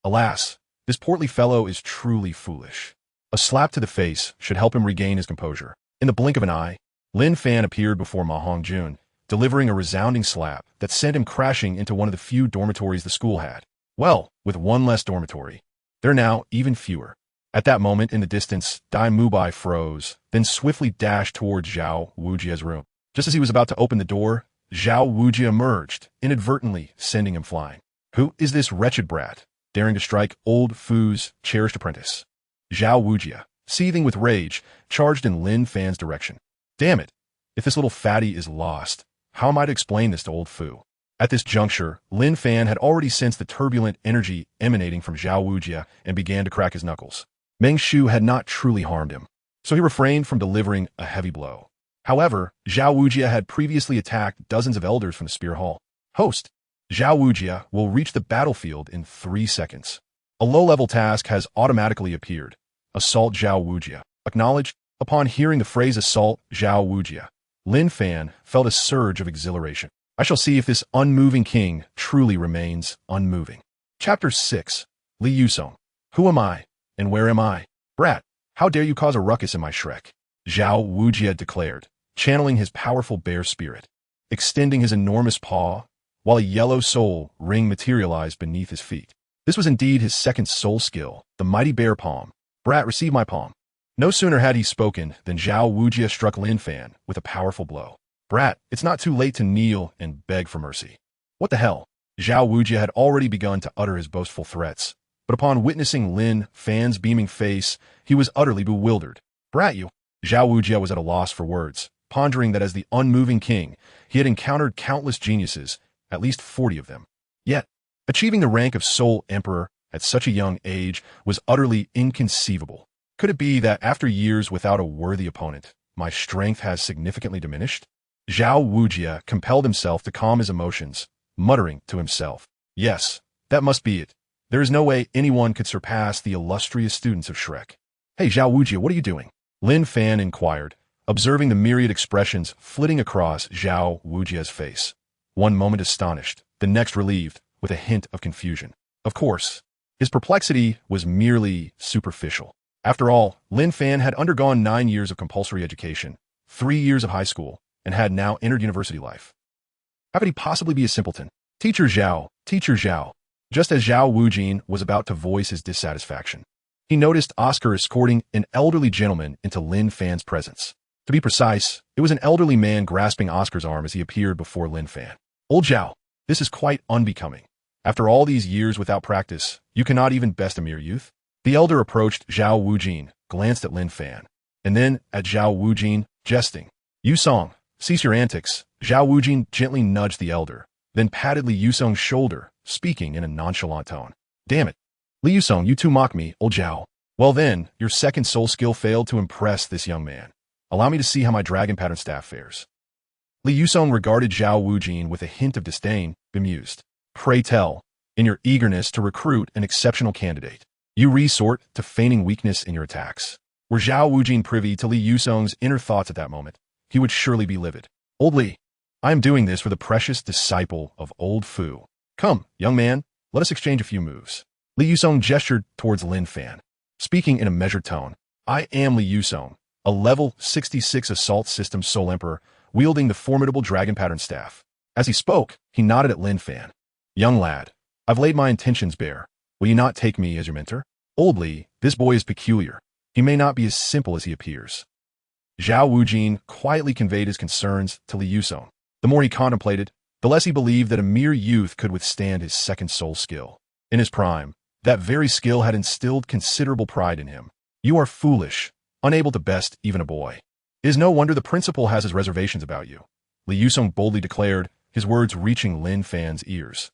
Alas, this portly fellow is truly foolish. A slap to the face should help him regain his composure. In the blink of an eye, Lin Fan appeared before Ma Hongjun, delivering a resounding slap that sent him crashing into one of the few dormitories the school had. Well, with one less dormitory, there are now even fewer. At that moment in the distance, Dai Mubai froze, then swiftly dashed towards Zhao Wujia's room. Just as he was about to open the door, Zhao Wujia emerged, inadvertently sending him flying. Who is this wretched brat, daring to strike old Fu's cherished apprentice? Zhao Wujia, seething with rage, charged in Lin Fan's direction. Damn it! If this little fatty is lost, how am I to explain this to old Fu? At this juncture, Lin Fan had already sensed the turbulent energy emanating from Zhao Wujia and began to crack his knuckles. Meng Shu had not truly harmed him, so he refrained from delivering a heavy blow. However, Zhao Wujia had previously attacked dozens of elders from the Spear Hall. Host, Zhao Wujia will reach the battlefield in 3 seconds. A low-level task has automatically appeared. Assault Zhao Wujia. Acknowledged. Upon hearing the phrase assault Zhao Wujia, Lin Fan felt a surge of exhilaration. I shall see if this unmoving king truly remains unmoving. Chapter 6. Li Yusong. Who am I? And where am I? Brat, how dare you cause a ruckus in my Shrek? Zhao Wujia declared, channeling his powerful bear spirit. Extending his enormous paw, while a yellow soul ring materialized beneath his feet. This was indeed his second soul skill, the mighty bear palm. Brat, receive my palm. No sooner had he spoken than Zhao Wujia struck Lin Fan with a powerful blow. Brat, it's not too late to kneel and beg for mercy. What the hell? Zhao Wujia had already begun to utter his boastful threats, but upon witnessing Lin Fan's beaming face, he was utterly bewildered. Brat you! Zhao Wujia was at a loss for words, pondering that as the unmoving king, he had encountered countless geniuses, at least 40 of them. Yet, achieving the rank of Soul Emperor at such a young age was utterly inconceivable. Could it be that after years without a worthy opponent, my strength has significantly diminished? Zhao Wujia compelled himself to calm his emotions, muttering to himself, yes, that must be it. There is no way anyone could surpass the illustrious students of Shrek. Hey Zhao Wujia, what are you doing? Lin Fan inquired, observing the myriad expressions flitting across Zhao Wujia's face. One moment astonished, the next relieved, with a hint of confusion. Of course, his perplexity was merely superficial. After all, Lin Fan had undergone 9 years of compulsory education, 3 years of high school, and had now entered university life. How could he possibly be a simpleton? Teacher Zhao, Teacher Zhao. Just as Zhao Wujin was about to voice his dissatisfaction, he noticed Oscar escorting an elderly gentleman into Lin Fan's presence. To be precise, it was an elderly man grasping Oscar's arm as he appeared before Lin Fan. Old Zhao, this is quite unbecoming. After all these years without practice, you cannot even best a mere youth? The elder approached Zhao Wujin, glanced at Lin Fan, and then at Zhao Wujin, jesting. Yusong, cease your antics. Zhao Wujin gently nudged the elder, then patted Li Yusong's shoulder, speaking in a nonchalant tone. Damn it. Li Yusong, you too mock me, old Zhao. Well then, your second soul skill failed to impress this young man. Allow me to see how my dragon pattern staff fares. Li Yusong regarded Zhao Wujin with a hint of disdain, bemused. Pray tell, in your eagerness to recruit an exceptional candidate, you resort to feigning weakness in your attacks. Were Zhao Wujin privy to Li Yusong's inner thoughts at that moment, he would surely be livid. Old Li, I am doing this for the precious disciple of old Fu. Come, young man, let us exchange a few moves. Li Yusong gestured towards Lin Fan, speaking in a measured tone. I am Li Yusong, a level 66 assault system Soul Emperor, wielding the formidable dragon pattern staff. As he spoke, he nodded at Lin Fan. Young lad, I've laid my intentions bare. Will you not take me as your mentor? Old Li, this boy is peculiar. He may not be as simple as he appears. Zhao Wujin quietly conveyed his concerns to Li Yusong. The more he contemplated, the less he believed that a mere youth could withstand his second soul skill. In his prime, that very skill had instilled considerable pride in him. You are foolish, unable to best even a boy. It is no wonder the principal has his reservations about you. Li Yusong boldly declared, his words reaching Lin Fan's ears.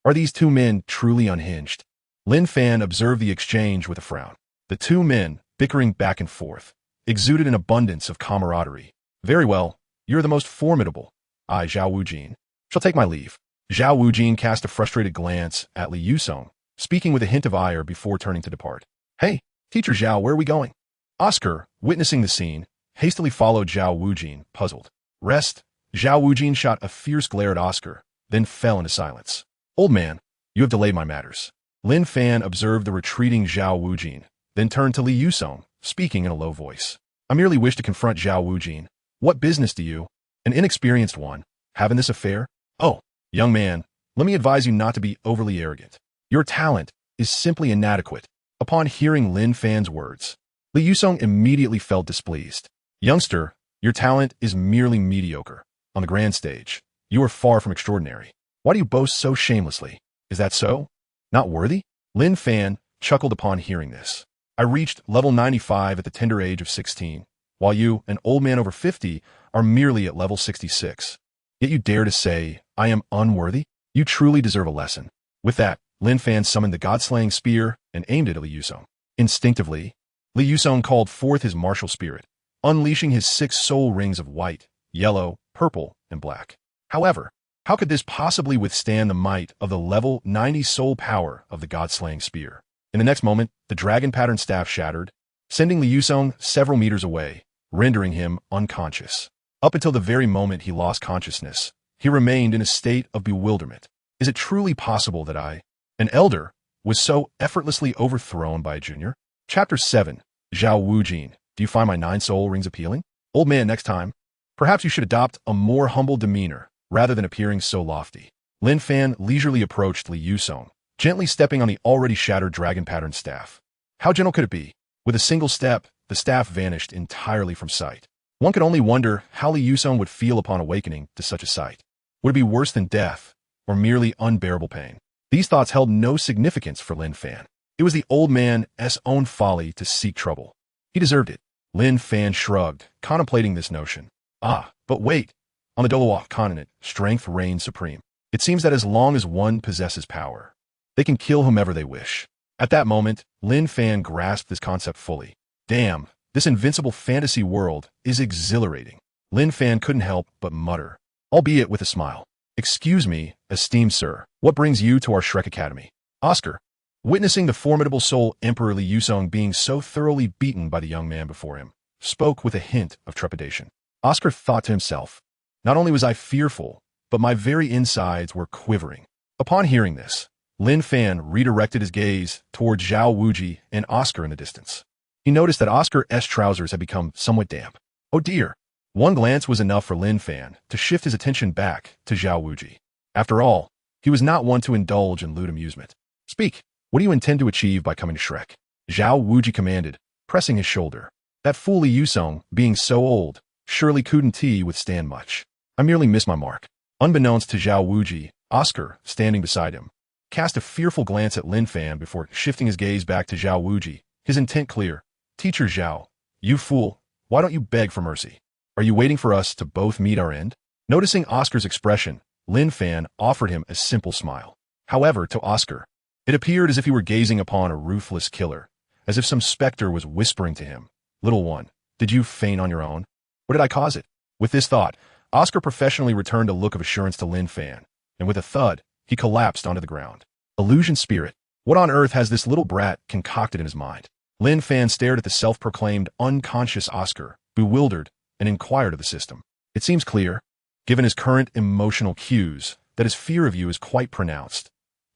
Are these two men truly unhinged? Lin Fan observed the exchange with a frown. The two men, bickering back and forth, exuded an abundance of camaraderie. Very well, you're the most formidable. I, Zhao Wujin, shall take my leave. Zhao Wujin cast a frustrated glance at Li Yusong, speaking with a hint of ire before turning to depart. Hey, Teacher Zhao, where are we going? Oscar, witnessing the scene, hastily followed Zhao Wujin, puzzled. Rest. Zhao Wujin shot a fierce glare at Oscar, then fell into silence. Old man, you have delayed my matters. Lin Fan observed the retreating Zhao Wujin, then turned to Li Yusong, speaking in a low voice. I merely wish to confront Zhao Wujin. What business do you, an inexperienced one, have in this affair? Oh, young man, let me advise you not to be overly arrogant. Your talent is simply inadequate. Upon hearing Lin Fan's words, Li Yusong immediately felt displeased. Youngster, your talent is merely mediocre. On the grand stage, you are far from extraordinary. Why do you boast so shamelessly? Is that so? Not worthy? Lin Fan chuckled upon hearing this. I reached level 95 at the tender age of 16, while you, an old man over 50, are merely at level 66. Yet you dare to say, I am unworthy? You truly deserve a lesson. With that, Lin Fan summoned the god-slaying spear and aimed it at Li Yusong. Instinctively, Li Yusong called forth his martial spirit, unleashing his 6 soul rings of white, yellow, purple, and black. However, how could this possibly withstand the might of the level 90 soul power of the god-slaying spear? In the next moment, the dragon-patterned staff shattered, sending Li Yusong several meters away, rendering him unconscious. Up until the very moment he lost consciousness, he remained in a state of bewilderment. Is it truly possible that I, an elder, was so effortlessly overthrown by a junior? Chapter 7. Zhao Wujin, do you find my 9 soul rings appealing? Old man, next time, perhaps you should adopt a more humble demeanor rather than appearing so lofty. Lin Fan leisurely approached Li Yusong, gently stepping on the already shattered dragon-patterned staff. How gentle could it be? With a single step, the staff vanished entirely from sight. One could only wonder how Li Yusong would feel upon awakening to such a sight. Would it be worse than death, or merely unbearable pain? These thoughts held no significance for Lin Fan. It was the old man's own folly to seek trouble. He deserved it. Lin Fan shrugged, contemplating this notion. Ah, but wait. On the Douluo Continent, strength reigns supreme. It seems that as long as one possesses power, they can kill whomever they wish. At that moment, Lin Fan grasped this concept fully. Damn, this invincible fantasy world is exhilarating. Lin Fan couldn't help but mutter, albeit with a smile. Excuse me, esteemed sir, what brings you to our Shrek Academy? Oscar, witnessing the formidable soul Emperor Li Yusong being so thoroughly beaten by the young man before him, spoke with a hint of trepidation. Oscar thought to himself, not only was I fearful, but my very insides were quivering. Upon hearing this, Lin Fan redirected his gaze towards Zhao Wujin and Oscar in the distance. He noticed that Oscar's trousers had become somewhat damp. Oh dear! One glance was enough for Lin Fan to shift his attention back to Zhao Wujin. After all, he was not one to indulge in lewd amusement. Speak, what do you intend to achieve by coming to Shrek? Zhao Wujin commanded, pressing his shoulder. That fool Li Yusong, being so old, surely couldn't withstand much. I merely missed my mark. Unbeknownst to Zhao Wujin, Oscar, standing beside him, cast a fearful glance at Lin Fan before shifting his gaze back to Zhao Wujin, his intent clear. Teacher Zhao, you fool, why don't you beg for mercy? Are you waiting for us to both meet our end? Noticing Oscar's expression, Lin Fan offered him a simple smile. However, to Oscar, it appeared as if he were gazing upon a ruthless killer, as if some specter was whispering to him, Little one, did you faint on your own? Or did I cause it? With this thought, Oscar professionally returned a look of assurance to Lin Fan, and with a thud, he collapsed onto the ground. Illusion spirit, what on earth has this little brat concocted in his mind? Lin Fan stared at the self-proclaimed unconscious Oscar, bewildered, and inquired of the system. It seems clear, given his current emotional cues, that his fear of you is quite pronounced.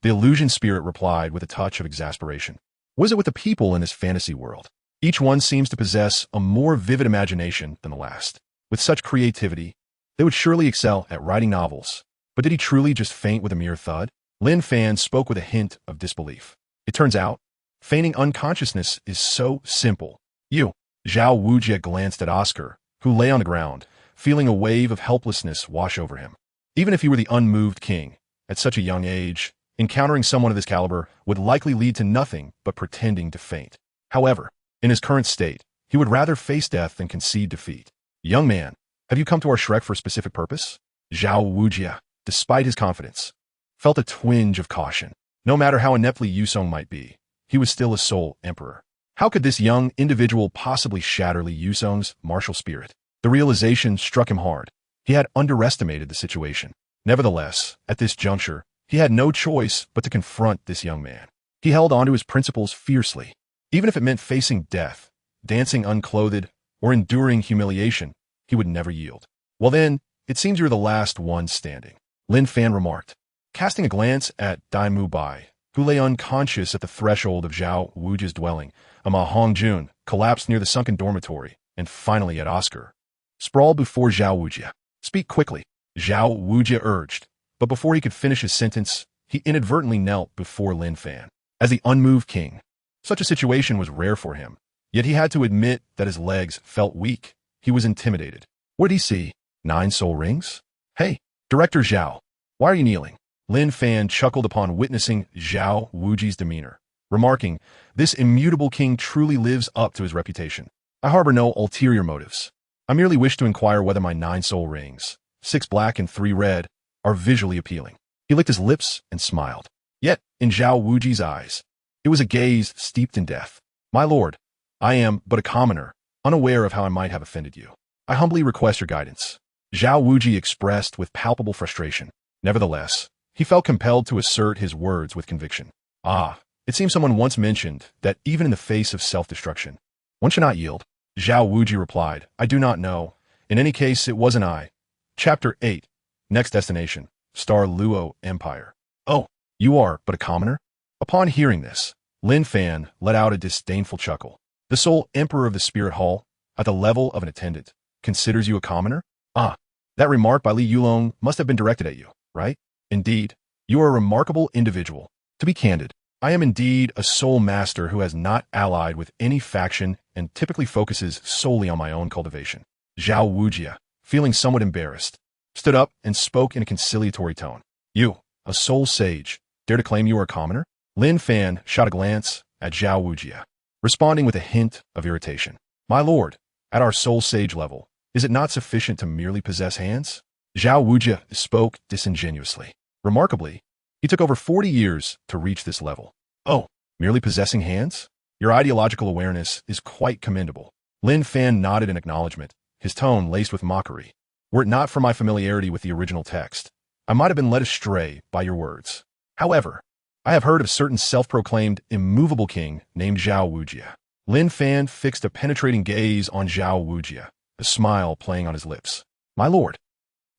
The illusion spirit replied with a touch of exasperation. Was it with the people in this fantasy world? Each one seems to possess a more vivid imagination than the last. With such creativity, they would surely excel at writing novels. But did he truly just faint with a mere thud? Lin Fan spoke with a hint of disbelief. It turns out, feigning unconsciousness is so simple. You, Zhao Wujia glanced at Oscar, who lay on the ground, feeling a wave of helplessness wash over him. Even if he were the unmoved king, at such a young age, encountering someone of this caliber would likely lead to nothing but pretending to faint. However, in his current state, he would rather face death than concede defeat. Young man, have you come to our Shrek for a specific purpose? Zhao Wujia, despite his confidence, felt a twinge of caution. No matter how ineptly Yusong might be, he was still a sole emperor. How could this young individual possibly shatter Li Yusong's martial spirit? The realization struck him hard. He had underestimated the situation. Nevertheless, at this juncture, he had no choice but to confront this young man. He held on to his principles fiercely. Even if it meant facing death, dancing unclothed, or enduring humiliation, he would never yield. Well then, it seems you're the last one standing, Lin Fan remarked, casting a glance at Dai Mubai, who lay unconscious at the threshold of Zhao Wuji's dwelling. Ma Hongjun collapsed near the sunken dormitory, and finally at Oscar, sprawled before Zhao Wuji. Speak quickly, Zhao Wuji urged, but before he could finish his sentence, he inadvertently knelt before Lin Fan. As the unmoved king, such a situation was rare for him, yet he had to admit that his legs felt weak. He was intimidated. What did he see? 9 soul rings? Hey, Director Zhao, why are you kneeling? Lin Fan chuckled upon witnessing Zhao Wuji's demeanor, remarking, this immutable king truly lives up to his reputation. I harbor no ulterior motives. I merely wish to inquire whether my 9 soul rings, 6 black and 3 red, are visually appealing. He licked his lips and smiled. Yet, in Zhao Wuji's eyes, it was a gaze steeped in death. My lord, I am but a commoner, unaware of how I might have offended you. I humbly request your guidance. Zhao Wuji expressed with palpable frustration. Nevertheless, he felt compelled to assert his words with conviction. Ah, it seems someone once mentioned that even in the face of self-destruction, one should not yield. Zhao Wuji replied, I do not know. In any case, it wasn't I. Chapter 8. Next destination, Star Luo Empire. Oh, you are but a commoner? Upon hearing this, Lin Fan let out a disdainful chuckle. The sole emperor of the Spirit Hall, at the level of an attendant, considers you a commoner? Ah, that remark by Li Yulong must have been directed at you, right? Indeed, you are a remarkable individual. To be candid, I am indeed a soul master who has not allied with any faction and typically focuses solely on my own cultivation. Zhao Wuji, feeling somewhat embarrassed, stood up and spoke in a conciliatory tone. You, a soul sage, dare to claim you are a commoner? Lin Fan shot a glance at Zhao Wuji, responding with a hint of irritation. My lord, at our soul sage level, is it not sufficient to merely possess hands? Zhao Wuji spoke disingenuously. Remarkably, he took over 40 years to reach this level. Oh, merely possessing hands? Your ideological awareness is quite commendable. Lin Fan nodded in acknowledgement, his tone laced with mockery. Were it not for my familiarity with the original text, I might have been led astray by your words. However, I have heard of a certain self-proclaimed immovable king named Zhao Wuji. Lin Fan fixed a penetrating gaze on Zhao Wuji, a smile playing on his lips. My lord,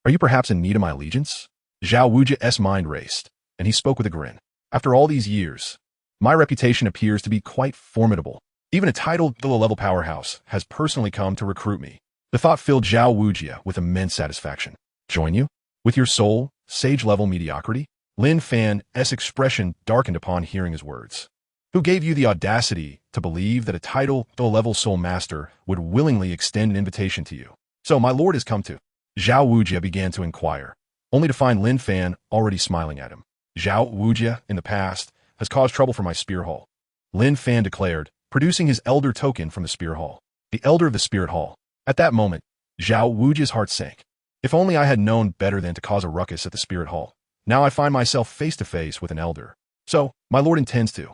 are you perhaps in need of my allegiance? Zhao Wuji's mind raced, and he spoke with a grin. After all these years, my reputation appears to be quite formidable. Even a titled Douluo-level powerhouse has personally come to recruit me. The thought filled Zhao Wuji with immense satisfaction. Join you? With your soul, sage-level mediocrity? Lin Fan's expression darkened upon hearing his words. Who gave you the audacity to believe that a titled Douluo-level soul master would willingly extend an invitation to you? So my lord has come to. Zhao Wuji began to inquire, only to find Lin Fan already smiling at him. Zhao Wuji, in the past, has caused trouble for my Spear Hall. Lin Fan declared, producing his elder token from the Spear Hall. The elder of the Spirit Hall. At that moment, Zhao Wuji's heart sank. If only I had known better than to cause a ruckus at the Spirit Hall. Now I find myself face to face with an elder. So, my lord intends to.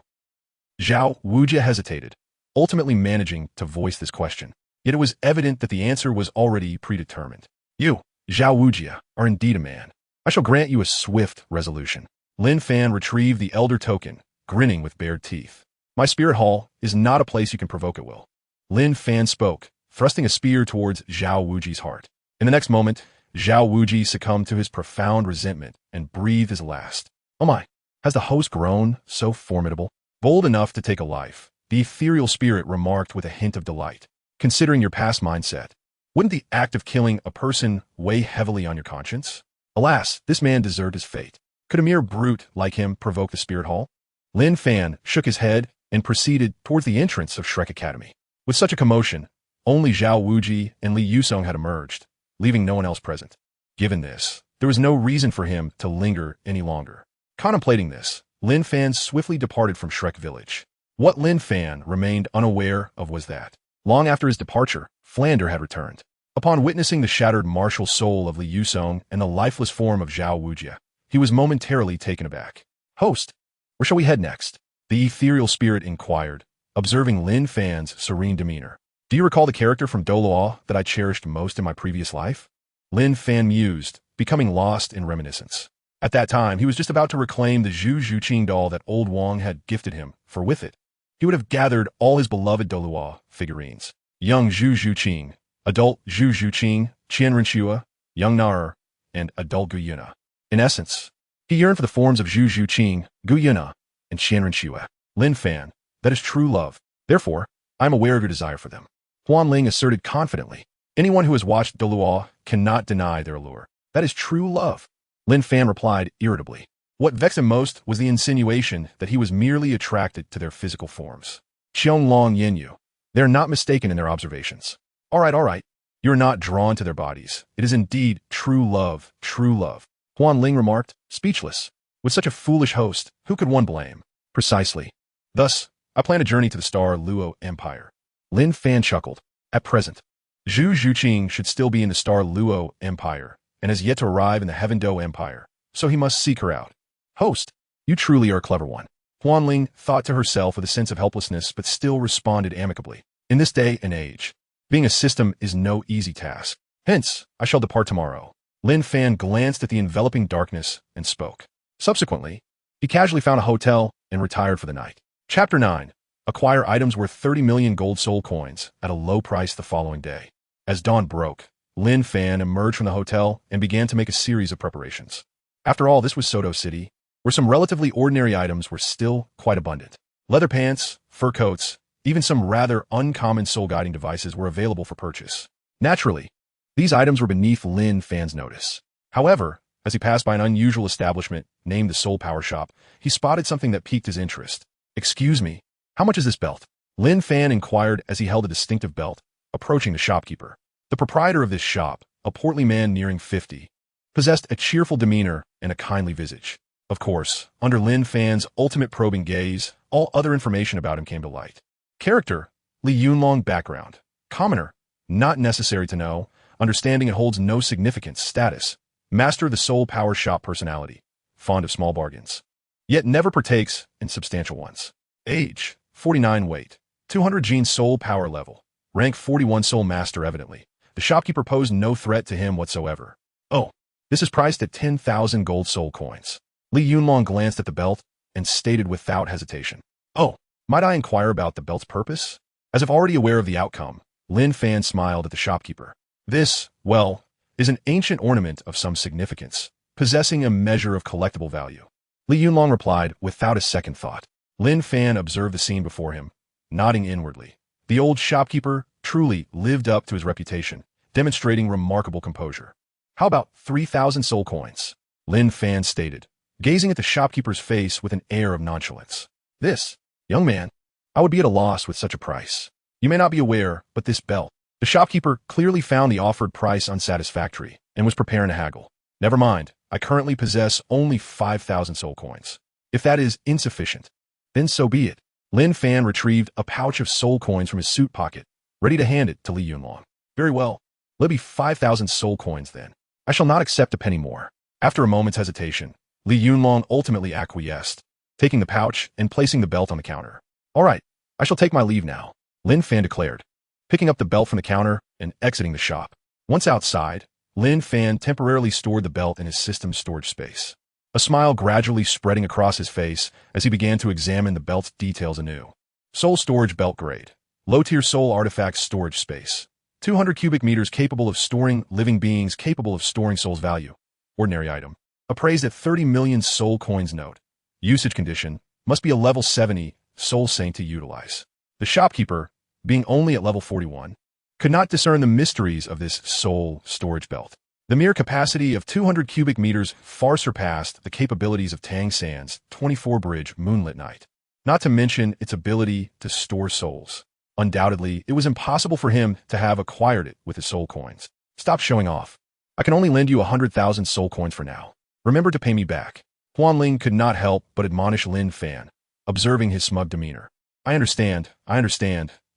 Zhao Wuji hesitated, ultimately managing to voice this question. Yet it was evident that the answer was already predetermined. You, Zhao Wuji, are indeed a man. I shall grant you a swift resolution. Lin Fan retrieved the elder token, grinning with bared teeth. My Spirit Hall is not a place you can provoke at will. Lin Fan spoke, thrusting a spear towards Zhao Wuji's heart. In the next moment, Zhao Wuji succumbed to his profound resentment and breathed his last. Oh my, has the host grown so formidable? Bold enough to take a life, the ethereal spirit remarked with a hint of delight. Considering your past mindset, wouldn't the act of killing a person weigh heavily on your conscience? Alas, this man deserved his fate. Could a mere brute like him provoke the Spirit Hall? Lin Fan shook his head and proceeded towards the entrance of Shrek Academy. With such a commotion, only Zhao Wuji and Li Yusong had emerged, leaving no one else present. Given this, there was no reason for him to linger any longer. Contemplating this, Lin Fan swiftly departed from Shrek Village. What Lin Fan remained unaware of was that, long after his departure, Flander had returned. Upon witnessing the shattered martial soul of Li Yusong and the lifeless form of Zhao Wuji, he was momentarily taken aback. Host, Where shall we head next? The ethereal spirit inquired, observing Lin Fan's serene demeanor. Do you recall the character from Douluo that I cherished most in my previous life? Lin Fan mused, becoming lost in reminiscence. At that time, he was just about to reclaim the Zhu Zhuqing doll that old Wang had gifted him, for with it, he would have gathered all his beloved Douluo figurines. Young Zhu Zhuqing, adult Zhu Zhuqing, Qian Renxue, young Nar, and adult Gu Yuena. In essence, he yearned for the forms of Zhu Zhuqing, Gu Yuena, and Qian Renxue. Lin Fan, that is true love. Therefore, I am aware of your desire for them. Ling asserted confidently. Anyone who has watched Douluo cannot deny their allure. That is true love. Lin Fan replied irritably. What vexed him most was the insinuation that he was merely attracted to their physical forms. Qianlong Yinyu. They are not mistaken in their observations. All right. You are not drawn to their bodies. It is indeed true love, true love. Ling remarked, speechless. With such a foolish host, who could one blame? Precisely. Thus, I plan a journey to the Star Luo Empire. Lin Fan chuckled. At present, Zhu Zhuqing should still be in the Star Luo Empire, and has yet to arrive in the Heaven Dou Empire, so he must seek her out. Host, you truly are a clever one. Ling thought to herself with a sense of helplessness, but still responded amicably. In this day and age, being a system is no easy task. Hence, I shall depart tomorrow. Lin Fan glanced at the enveloping darkness and spoke. Subsequently, he casually found a hotel and retired for the night. Chapter 9. Acquire items worth 30 million gold soul coins at a low price the following day. As dawn broke, Lin Fan emerged from the hotel and began to make a series of preparations. After all, this was Soto City, where some relatively ordinary items were still quite abundant. Leather pants, fur coats, even some rather uncommon soul-guiding devices were available for purchase. Naturally, these items were beneath Lin Fan's notice. However, as he passed by an unusual establishment named the Soul Power Shop, he spotted something that piqued his interest. Excuse me, how much is this belt? Lin Fan inquired as he held a distinctive belt, approaching the shopkeeper. The proprietor of this shop, a portly man nearing 50, possessed a cheerful demeanor and a kindly visage. Of course, under Lin Fan's ultimate probing gaze, all other information about him came to light. Character, Li Yunlong background. Commoner, not necessary to know. Understanding it holds no significance. Status, master of the Soul Power Shop personality. Fond of small bargains, yet never partakes in substantial ones. Age, 49 weight. 200 gene soul power level. Rank 41 soul master evidently. The shopkeeper posed no threat to him whatsoever. Oh, this is priced at 10,000 gold soul coins. Li Yunlong glanced at the belt and stated without hesitation. Oh, might I inquire about the belt's purpose? As if already aware of the outcome, Lin Fan smiled at the shopkeeper. This, well, is an ancient ornament of some significance, possessing a measure of collectible value. Li Yunlong replied without a second thought. Lin Fan observed the scene before him, nodding inwardly. The old shopkeeper truly lived up to his reputation, demonstrating remarkable composure. How about 3,000 soul coins? Lin Fan stated, gazing at the shopkeeper's face with an air of nonchalance. This, young man, I would be at a loss with such a price. You may not be aware, but this belt. The shopkeeper clearly found the offered price unsatisfactory and was preparing to haggle. Never mind, I currently possess only 5,000 soul coins. If that is insufficient, then so be it. Lin Fan retrieved a pouch of soul coins from his suit pocket, ready to hand it to Li Yunlong. Very well, let me 5,000 soul coins then. I shall not accept a penny more. After a moment's hesitation, Li Yunlong ultimately acquiesced, taking the pouch and placing the belt on the counter. All right, I shall take my leave now, Lin Fan declared, picking up the belt from the counter and exiting the shop. Once outside, Lin Fan temporarily stored the belt in his system's storage space, a smile gradually spreading across his face as he began to examine the belt's details anew. Soul storage belt grade. Low-tier soul artifacts storage space. 200 cubic meters capable of storing living beings capable of storing soul's value. Ordinary item. Appraised at 30 million soul coins. Note. Usage condition. Must be a level 70 soul saint to utilize. The shopkeeper, being only at level 41, could not discern the mysteries of this soul storage belt. The mere capacity of 200 cubic meters far surpassed the capabilities of Tang San's 24 bridge moonlit night, not to mention its ability to store souls. Undoubtedly, it was impossible for him to have acquired it with his soul coins. Stop showing off. I can only lend you 100,000 soul coins for now. Remember to pay me back. Ling could not help but admonish Lin Fan, observing his smug demeanor. I understand,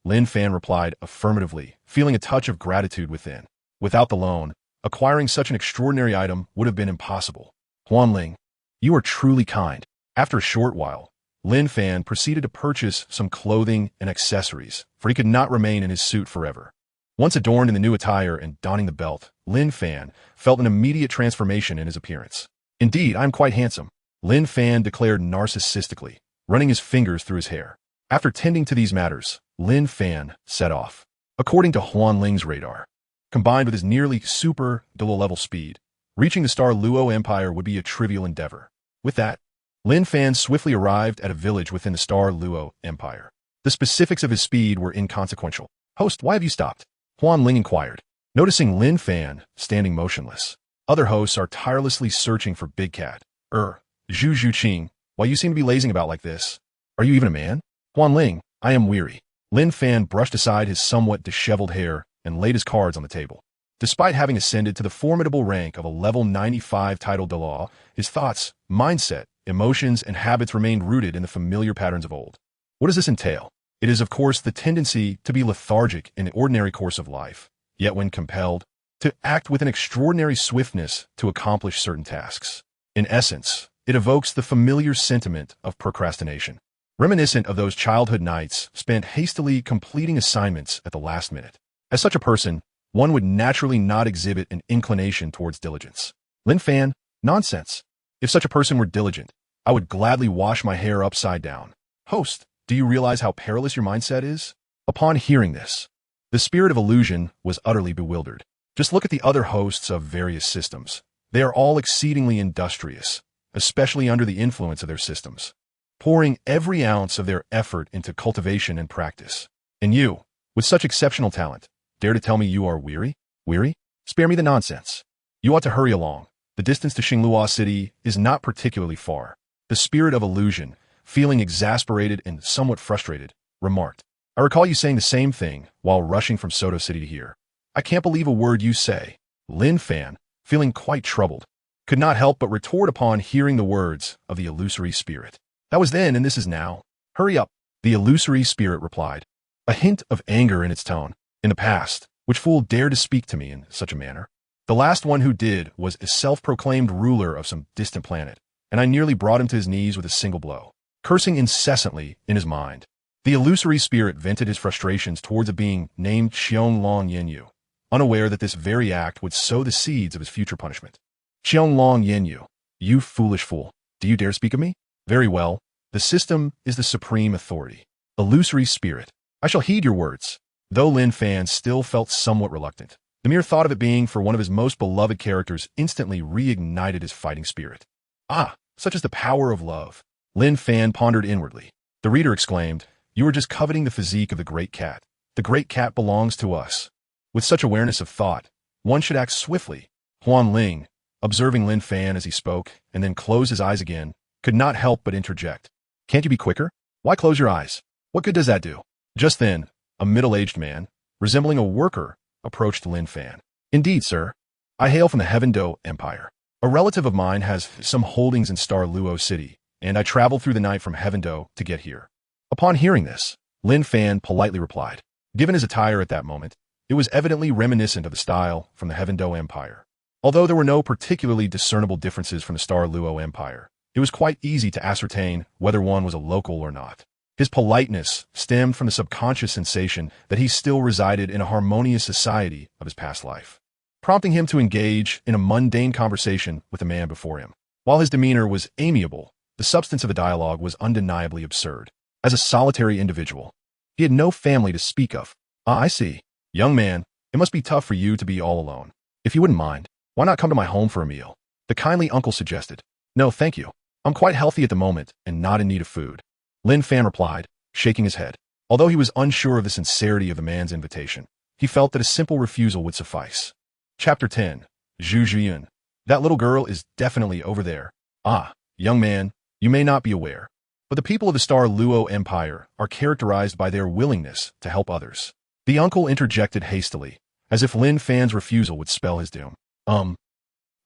Lin Fan replied affirmatively, feeling a touch of gratitude within. Without the loan, acquiring such an extraordinary item would have been impossible. Ling, you are truly kind. After a short while, Lin Fan proceeded to purchase some clothing and accessories, for he could not remain in his suit forever. Once adorned in the new attire and donning the belt, Lin Fan felt an immediate transformation in his appearance. Indeed, I am quite handsome, Lin Fan declared narcissistically, running his fingers through his hair. After tending to these matters, Lin Fan set off. According to Huanling's radar, combined with his nearly super Douluo level speed, reaching the Star Luo Empire would be a trivial endeavor. With that, Lin Fan swiftly arrived at a village within the Star Luo Empire. The specifics of his speed were inconsequential. Host, why have you stopped? Huanling inquired, noticing Lin Fan standing motionless. Other hosts are tirelessly searching for Big Cat. Zhu Zhuqing, why you seem to be lazing about like this? Are you even a man? Huanling, I am weary. Lin Fan brushed aside his somewhat disheveled hair and laid his cards on the table. Despite having ascended to the formidable rank of a level 95 title Douluo, his thoughts, mindset, emotions, and habits remained rooted in the familiar patterns of old. What does this entail? It is, of course, the tendency to be lethargic in the ordinary course of life, yet when compelled, to act with an extraordinary swiftness to accomplish certain tasks. In essence, it evokes the familiar sentiment of procrastination, reminiscent of those childhood nights spent hastily completing assignments at the last minute. As such a person, one would naturally not exhibit an inclination towards diligence. Lin Fan, nonsense. If such a person were diligent, I would gladly wash my hair upside down. Host, do you realize how perilous your mindset is? Upon hearing this, the spirit of illusion was utterly bewildered. Just look at the other hosts of various systems. They are all exceedingly industrious, especially under the influence of their systems, pouring every ounce of their effort into cultivation and practice. And you, with such exceptional talent, dare to tell me you are weary? Weary? Spare me the nonsense. You ought to hurry along. The distance to Xingluo City is not particularly far. The spirit of illusion, feeling exasperated and somewhat frustrated, remarked, I recall you saying the same thing while rushing from Soto City to here. I can't believe a word you say. Lin Fan, feeling quite troubled, could not help but retort upon hearing the words of the illusory spirit. That was then and this is now. Hurry up, the illusory spirit replied, a hint of anger in its tone. In the past, which fool dared to speak to me in such a manner? The last one who did was a self-proclaimed ruler of some distant planet, and I nearly brought him to his knees with a single blow, cursing incessantly in his mind. The illusory spirit vented his frustrations towards a being named Qianlong Yenyu, unaware that this very act would sow the seeds of his future punishment. Qianlong Yenyu, you foolish fool, do you dare speak of me? Very well, the system is the supreme authority. Illusory spirit, I shall heed your words. Though Lin Fan still felt somewhat reluctant, the mere thought of it being for one of his most beloved characters instantly reignited his fighting spirit. Ah, such is the power of love. Lin Fan pondered inwardly. The reader exclaimed, you are just coveting the physique of the great cat. The great cat belongs to us. With such awareness of thought, one should act swiftly. Huanling, observing Lin Fan as he spoke and then closed his eyes again, could not help but interject. Can't you be quicker? Why close your eyes? What good does that do? Just then, a middle-aged man, resembling a worker, approached Lin Fan. Indeed, sir. I hail from the Heaven Dou Empire. A relative of mine has some holdings in Star Luo City, and I traveled through the night from Heaven Dou to get here. Upon hearing this, Lin Fan politely replied. Given his attire at that moment, it was evidently reminiscent of the style from the Heaven Dou Empire. Although there were no particularly discernible differences from the Star Luo Empire, it was quite easy to ascertain whether one was a local or not. His politeness stemmed from the subconscious sensation that he still resided in a harmonious society of his past life, prompting him to engage in a mundane conversation with the man before him. While his demeanor was amiable, the substance of the dialogue was undeniably absurd. As a solitary individual, he had no family to speak of. Ah, I see. Young man, it must be tough for you to be all alone. If you wouldn't mind, why not come to my home for a meal? The kindly uncle suggested. No, thank you. I'm quite healthy at the moment and not in need of food. Lin Fan replied, shaking his head. Although he was unsure of the sincerity of the man's invitation, he felt that a simple refusal would suffice. Chapter 10. Zhu Zhuqing. That little girl is definitely over there. Ah, young man, you may not be aware, but the people of the Star Luo Empire are characterized by their willingness to help others. The uncle interjected hastily, as if Lin Fan's refusal would spell his doom.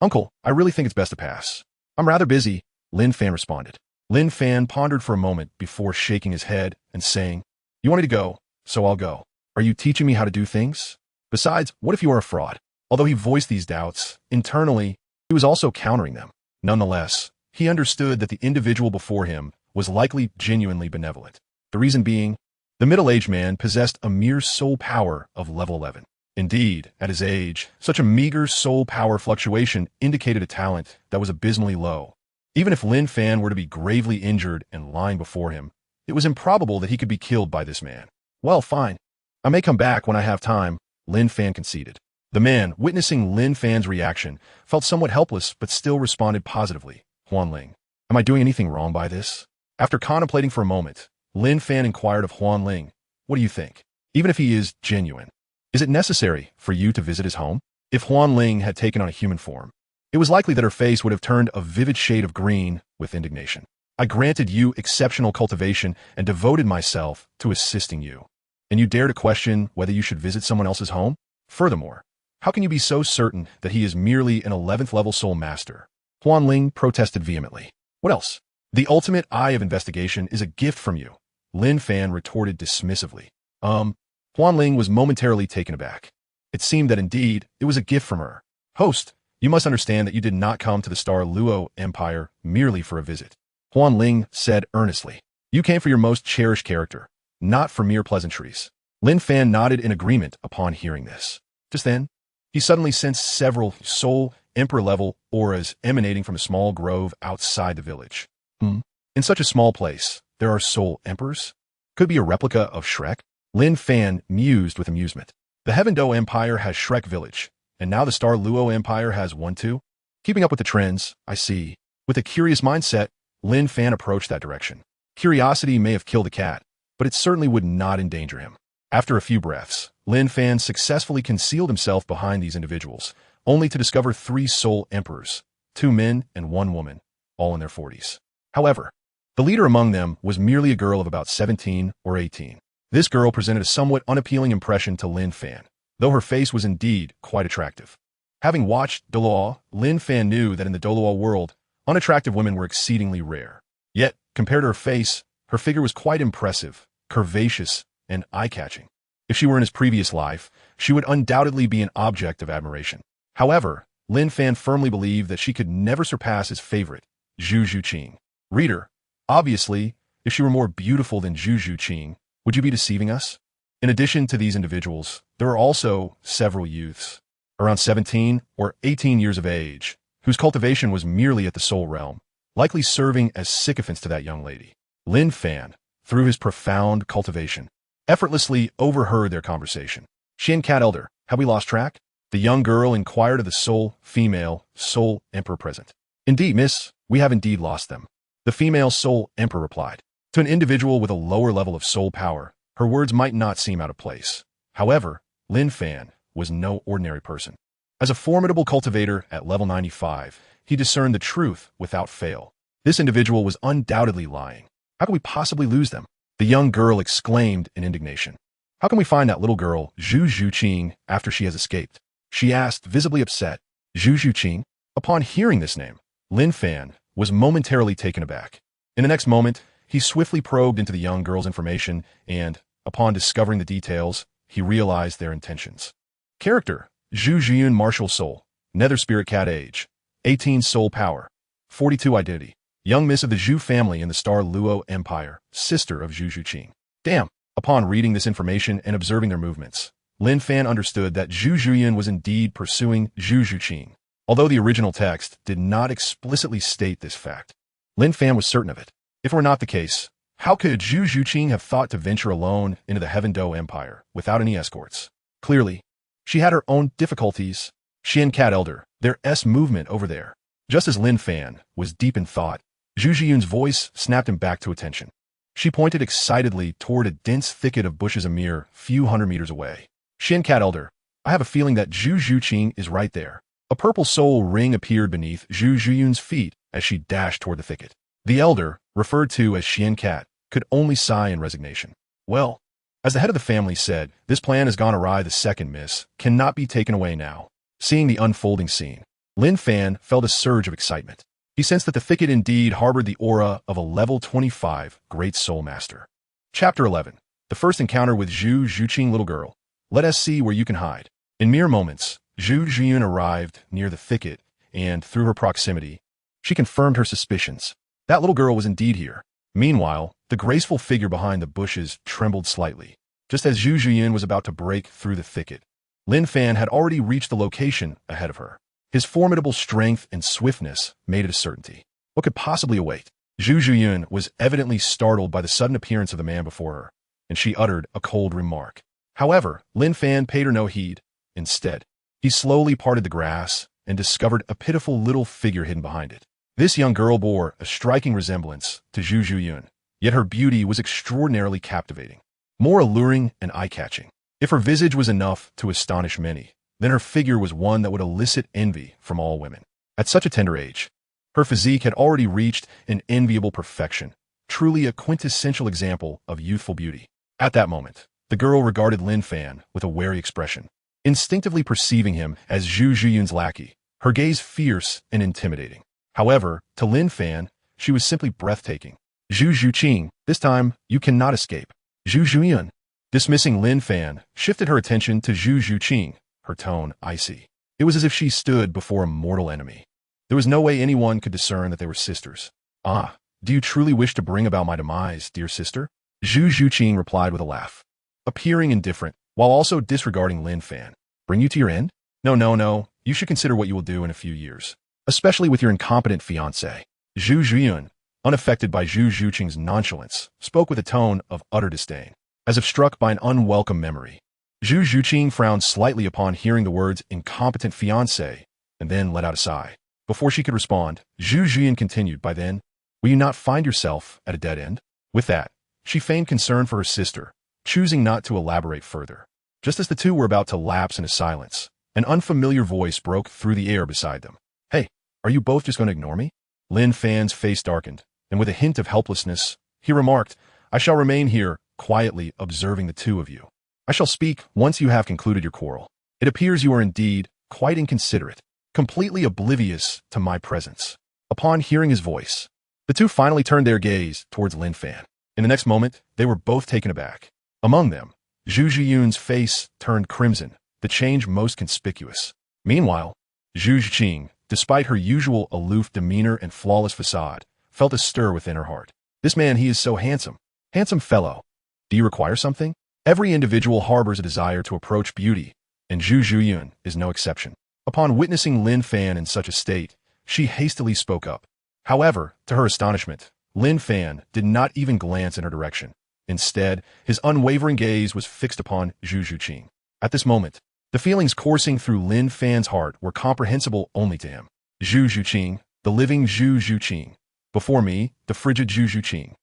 Uncle, I really think it's best to pass. I'm rather busy, Lin Fan responded. Lin Fan pondered for a moment before shaking his head and saying, you want me to go, so I'll go. Are you teaching me how to do things? Besides, what if you are a fraud? Although he voiced these doubts, internally, he was also countering them. Nonetheless, he understood that the individual before him was likely genuinely benevolent. The reason being, the middle-aged man possessed a mere soul power of level 11. Indeed, at his age, such a meager soul power fluctuation indicated a talent that was abysmally low. Even if Lin Fan were to be gravely injured and lying before him, it was improbable that he could be killed by this man. Well, fine. I may come back when I have time, Lin Fan conceded. The man, witnessing Lin Fan's reaction, felt somewhat helpless but still responded positively. Huanling, am I doing anything wrong by this? After contemplating for a moment, Lin Fan inquired of Huanling, what do you think? Even if he is genuine, is it necessary for you to visit his home? If Huanling had taken on a human form, it was likely that her face would have turned a vivid shade of green with indignation. I granted you exceptional cultivation and devoted myself to assisting you. And you dare to question whether you should visit someone else's home? Furthermore, how can you be so certain that he is merely an 11th level soul master? Huanling protested vehemently. What else? The ultimate eye of investigation is a gift from you, Lin Fan retorted dismissively. Huanling was momentarily taken aback. It seemed that indeed it was a gift from her. Host, you must understand that you did not come to the Star Luo Empire merely for a visit. Huanling said earnestly. You came for your most cherished character, not for mere pleasantries. Lin Fan nodded in agreement upon hearing this. Just then, he suddenly sensed several soul emperor-level auras emanating from a small grove outside the village. In such a small place, there are soul emperors? Could be a replica of Shrek? Lin Fan mused with amusement. The Heaven Dou Empire has Shrek Village, and now the Star Luo Empire has one too? Keeping up with the trends, I see. With a curious mindset, Lin Fan approached that direction. Curiosity may have killed the cat, but it certainly would not endanger him. After a few breaths, Lin Fan successfully concealed himself behind these individuals, only to discover 3 soul emperors, 2 men and 1 woman, all in their 40s. However, the leader among them was merely a girl of about 17 or 18. This girl presented a somewhat unappealing impression to Lin Fan, though her face was indeed quite attractive. Having watched Douluo, Lin Fan knew that in the Douluo world, unattractive women were exceedingly rare. Yet, compared to her face, her figure was quite impressive, curvaceous, and eye-catching. If she were in his previous life, she would undoubtedly be an object of admiration. However, Lin Fan firmly believed that she could never surpass his favorite, Zhu Zhuqing. Reader, obviously, if she were more beautiful than Zhu Zhuqing, would you be deceiving us? In addition to these individuals, there are also several youths, around 17 or 18 years of age, whose cultivation was merely at the soul realm, likely serving as sycophants to that young lady. Lin Fan, through his profound cultivation, effortlessly overheard their conversation. Qian Cat Elder, have we lost track? The young girl inquired of the female soul emperor present. Indeed, miss, we have indeed lost them. The female soul emperor replied. To an individual with a lower level of soul power, her words might not seem out of place. However, Lin Fan was no ordinary person. As a formidable cultivator at level 95, he discerned the truth without fail. This individual was undoubtedly lying. How could we possibly lose them? The young girl exclaimed in indignation. How can we find that little girl, Zhu Zhuqing, after she has escaped? She asked, visibly upset. Zhu Zhuqing? Upon hearing this name, Lin Fan was momentarily taken aback. In the next moment, he swiftly probed into the young girl's information and, upon discovering the details, he realized their intentions. Character: Zhu Zhuqing, martial soul, nether spirit cat age, 18 soul power, 42 identity, young miss of the Zhu family in the Star Luo Empire, sister of Zhu Zhuqing. Damn! Upon reading this information and observing their movements, Lin Fan understood that Zhu Zhuqing was indeed pursuing Zhu Zhuqing, although the original text did not explicitly state this fact. Lin Fan was certain of it. If it were not the case, how could Zhu Zhuqing have thought to venture alone into the Heaven Dou Empire without any escorts? Clearly, she had her own difficulties. Qian Cat Elder, their movement over there. Just as Lin Fan was deep in thought, Zhu Zhuqing's voice snapped him back to attention. She pointed excitedly toward a dense thicket of bushes a mere few hundred meters away. Qian Cat Elder, I have a feeling that Zhu Zhuqing is right there. A purple soul ring appeared beneath Zhu Zhuqing's feet as she dashed toward the thicket. The elder, referred to as Qian Cat, could only sigh in resignation. Well, as the head of the family said, this plan has gone awry. The second miss cannot be taken away now. Seeing the unfolding scene, Lin Fan felt a surge of excitement. He sensed that the thicket indeed harbored the aura of a level 25 Great Soul Master. Chapter 11. The first encounter with Zhu Zhuqing. Little girl, let us see where you can hide. In mere moments, Zhu Zhuqing arrived near the thicket, and through her proximity, She confirmed her suspicions. That little girl was indeed here. Meanwhile, the graceful figure behind the bushes trembled slightly. Just as Zhu Zhuqing was about to break through the thicket, Lin Fan had already reached the location ahead of her. His formidable strength and swiftness made it a certainty. What could possibly await? Zhu Zhuqing was evidently startled by the sudden appearance of the man before her, and she uttered a cold remark. However, Lin Fan paid her no heed. Instead, he slowly parted the grass and discovered a pitiful little figure hidden behind it. This young girl bore a striking resemblance to Zhu Zhuqing, yet her beauty was extraordinarily captivating, more alluring and eye-catching. If her visage was enough to astonish many, then her figure was one that would elicit envy from all women. At such a tender age, her physique had already reached an enviable perfection, truly a quintessential example of youthful beauty. At that moment, the girl regarded Lin Fan with a wary expression. Instinctively perceiving him as Zhu Zhuqing's lackey, her gaze fierce and intimidating. However, to Lin Fan, she was simply breathtaking. Zhu Zhuqing, this time, you cannot escape. Zhu Zhuqing. Dismissing Lin Fan, shifted her attention to Zhu Zhuqing, her tone icy. It was as if she stood before a mortal enemy. There was no way anyone could discern that they were sisters. Ah, do you truly wish to bring about my demise, dear sister? Zhu Zhuqing replied with a laugh, appearing indifferent, while also disregarding Lin Fan. Bring you to your end? No. You should consider what you will do in a few years, especially with your incompetent fiancé. Zhu Zhuqing, unaffected by Zhu Zhuqing's nonchalance, spoke with a tone of utter disdain, as if struck by an unwelcome memory. Zhu Zhuqing frowned slightly upon hearing the words incompetent fiancé, and then let out a sigh. Before she could respond, Zhu Zhuqing continued, by then, will you not find yourself at a dead end? With that, she feigned concern for her sister, choosing not to elaborate further. Just as the two were about to lapse into silence, an unfamiliar voice broke through the air beside them. Hey, are you both just going to ignore me? Lin Fan's face darkened, and with a hint of helplessness, he remarked, I shall remain here, quietly observing the two of you. I shall speak once you have concluded your quarrel. It appears you are indeed quite inconsiderate, completely oblivious to my presence. Upon hearing his voice, the two finally turned their gaze towards Lin Fan. In the next moment, they were both taken aback. Among them, Zhu Zhuqing's face turned crimson, the change most conspicuous. Meanwhile, Zhu Zhuqing, despite her usual aloof demeanor and flawless facade, felt a stir within her heart. This man, he is so handsome. Handsome fellow. Do you require something? Every individual harbors a desire to approach beauty, and Zhu Zhuqing is no exception. Upon witnessing Lin Fan in such a state, she hastily spoke up. However, to her astonishment, Lin Fan did not even glance in her direction. Instead, his unwavering gaze was fixed upon Zhu Zhuqing. At this moment, the feelings coursing through Lin Fan's heart were comprehensible only to him. Zhu Zhuqing, the living Zhu Zhuqing. Before me, the frigid Zhu Zhuqing.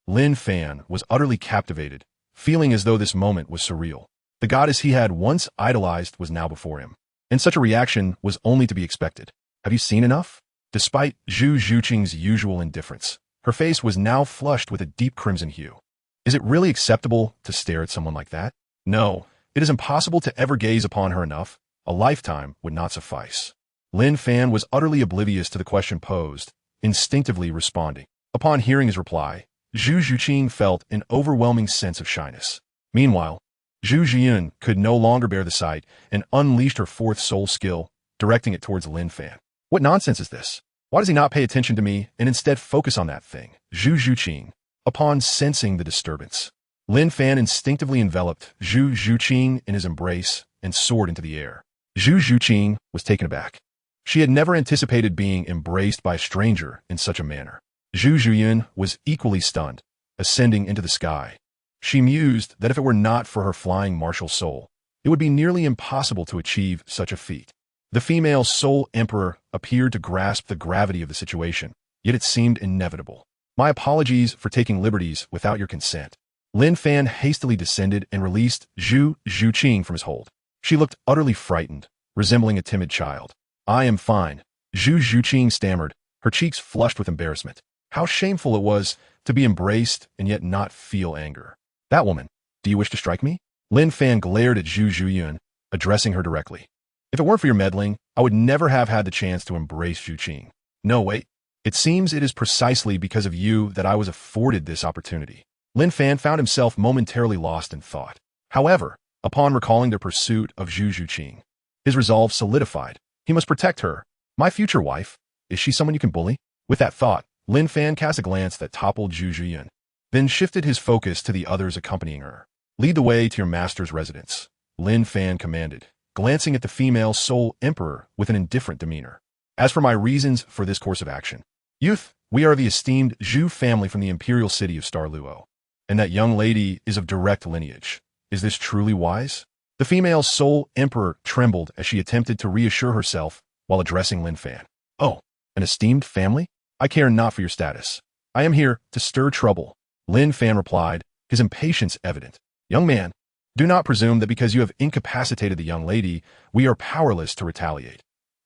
Lin Fan was utterly captivated, feeling as though this moment was surreal. The goddess he had once idolized was now before him, and such a reaction was only to be expected. Have you seen enough? Despite Zhu Zhuqing's usual indifference, her face was now flushed with a deep crimson hue. Is it really acceptable to stare at someone like that? No, it is impossible to ever gaze upon her enough. A lifetime would not suffice. Lin Fan was utterly oblivious to the question posed, instinctively responding. Upon hearing his reply, Zhu Zhuqing felt an overwhelming sense of shyness. Meanwhile, Zhu Zhuqing could no longer bear the sight and unleashed her fourth soul skill, directing it towards Lin Fan. What nonsense is this? Why does he not pay attention to me and instead focus on that thing? Zhu Zhuqing. Upon sensing the disturbance, Lin Fan instinctively enveloped Zhu Zhuqing in his embrace and soared into the air. Zhu Zhuqing was taken aback. She had never anticipated being embraced by a stranger in such a manner. Zhu Zhuqing was equally stunned, ascending into the sky. She mused that if it were not for her flying martial soul, it would be nearly impossible to achieve such a feat. The female soul emperor appeared to grasp the gravity of the situation, yet it seemed inevitable. My apologies for taking liberties without your consent. Lin Fan hastily descended and released Zhu Zhuqing from his hold. She looked utterly frightened, resembling a timid child. I am fine, Zhu Zhuqing stammered, her cheeks flushed with embarrassment. How shameful it was to be embraced and yet not feel anger. That woman, do you wish to strike me? Lin Fan glared at Zhu Zhuqing, addressing her directly. If it weren't for your meddling, I would never have had the chance to embrace Zhuqing. No, wait. It seems it is precisely because of you that I was afforded this opportunity. Lin Fan found himself momentarily lost in thought. However, upon recalling their pursuit of Zhu Zhuqing, his resolve solidified. He must protect her. My future wife, is she someone you can bully? With that thought, Lin Fan cast a glance that toppled Zhu Zhuqing, then shifted his focus to the others accompanying her. Lead the way to your master's residence, Lin Fan commanded, glancing at the female Soul Emperor with an indifferent demeanor. As for my reasons for this course of action, youth, we are the esteemed Zhu family from the imperial city of Star Luo, and that young lady is of direct lineage. Is this truly wise? The female Soul Emperor trembled as she attempted to reassure herself while addressing Lin Fan. Oh, an esteemed family? I care not for your status. I am here to stir trouble, Lin Fan replied, his impatience evident. Young man, do not presume that because you have incapacitated the young lady, we are powerless to retaliate,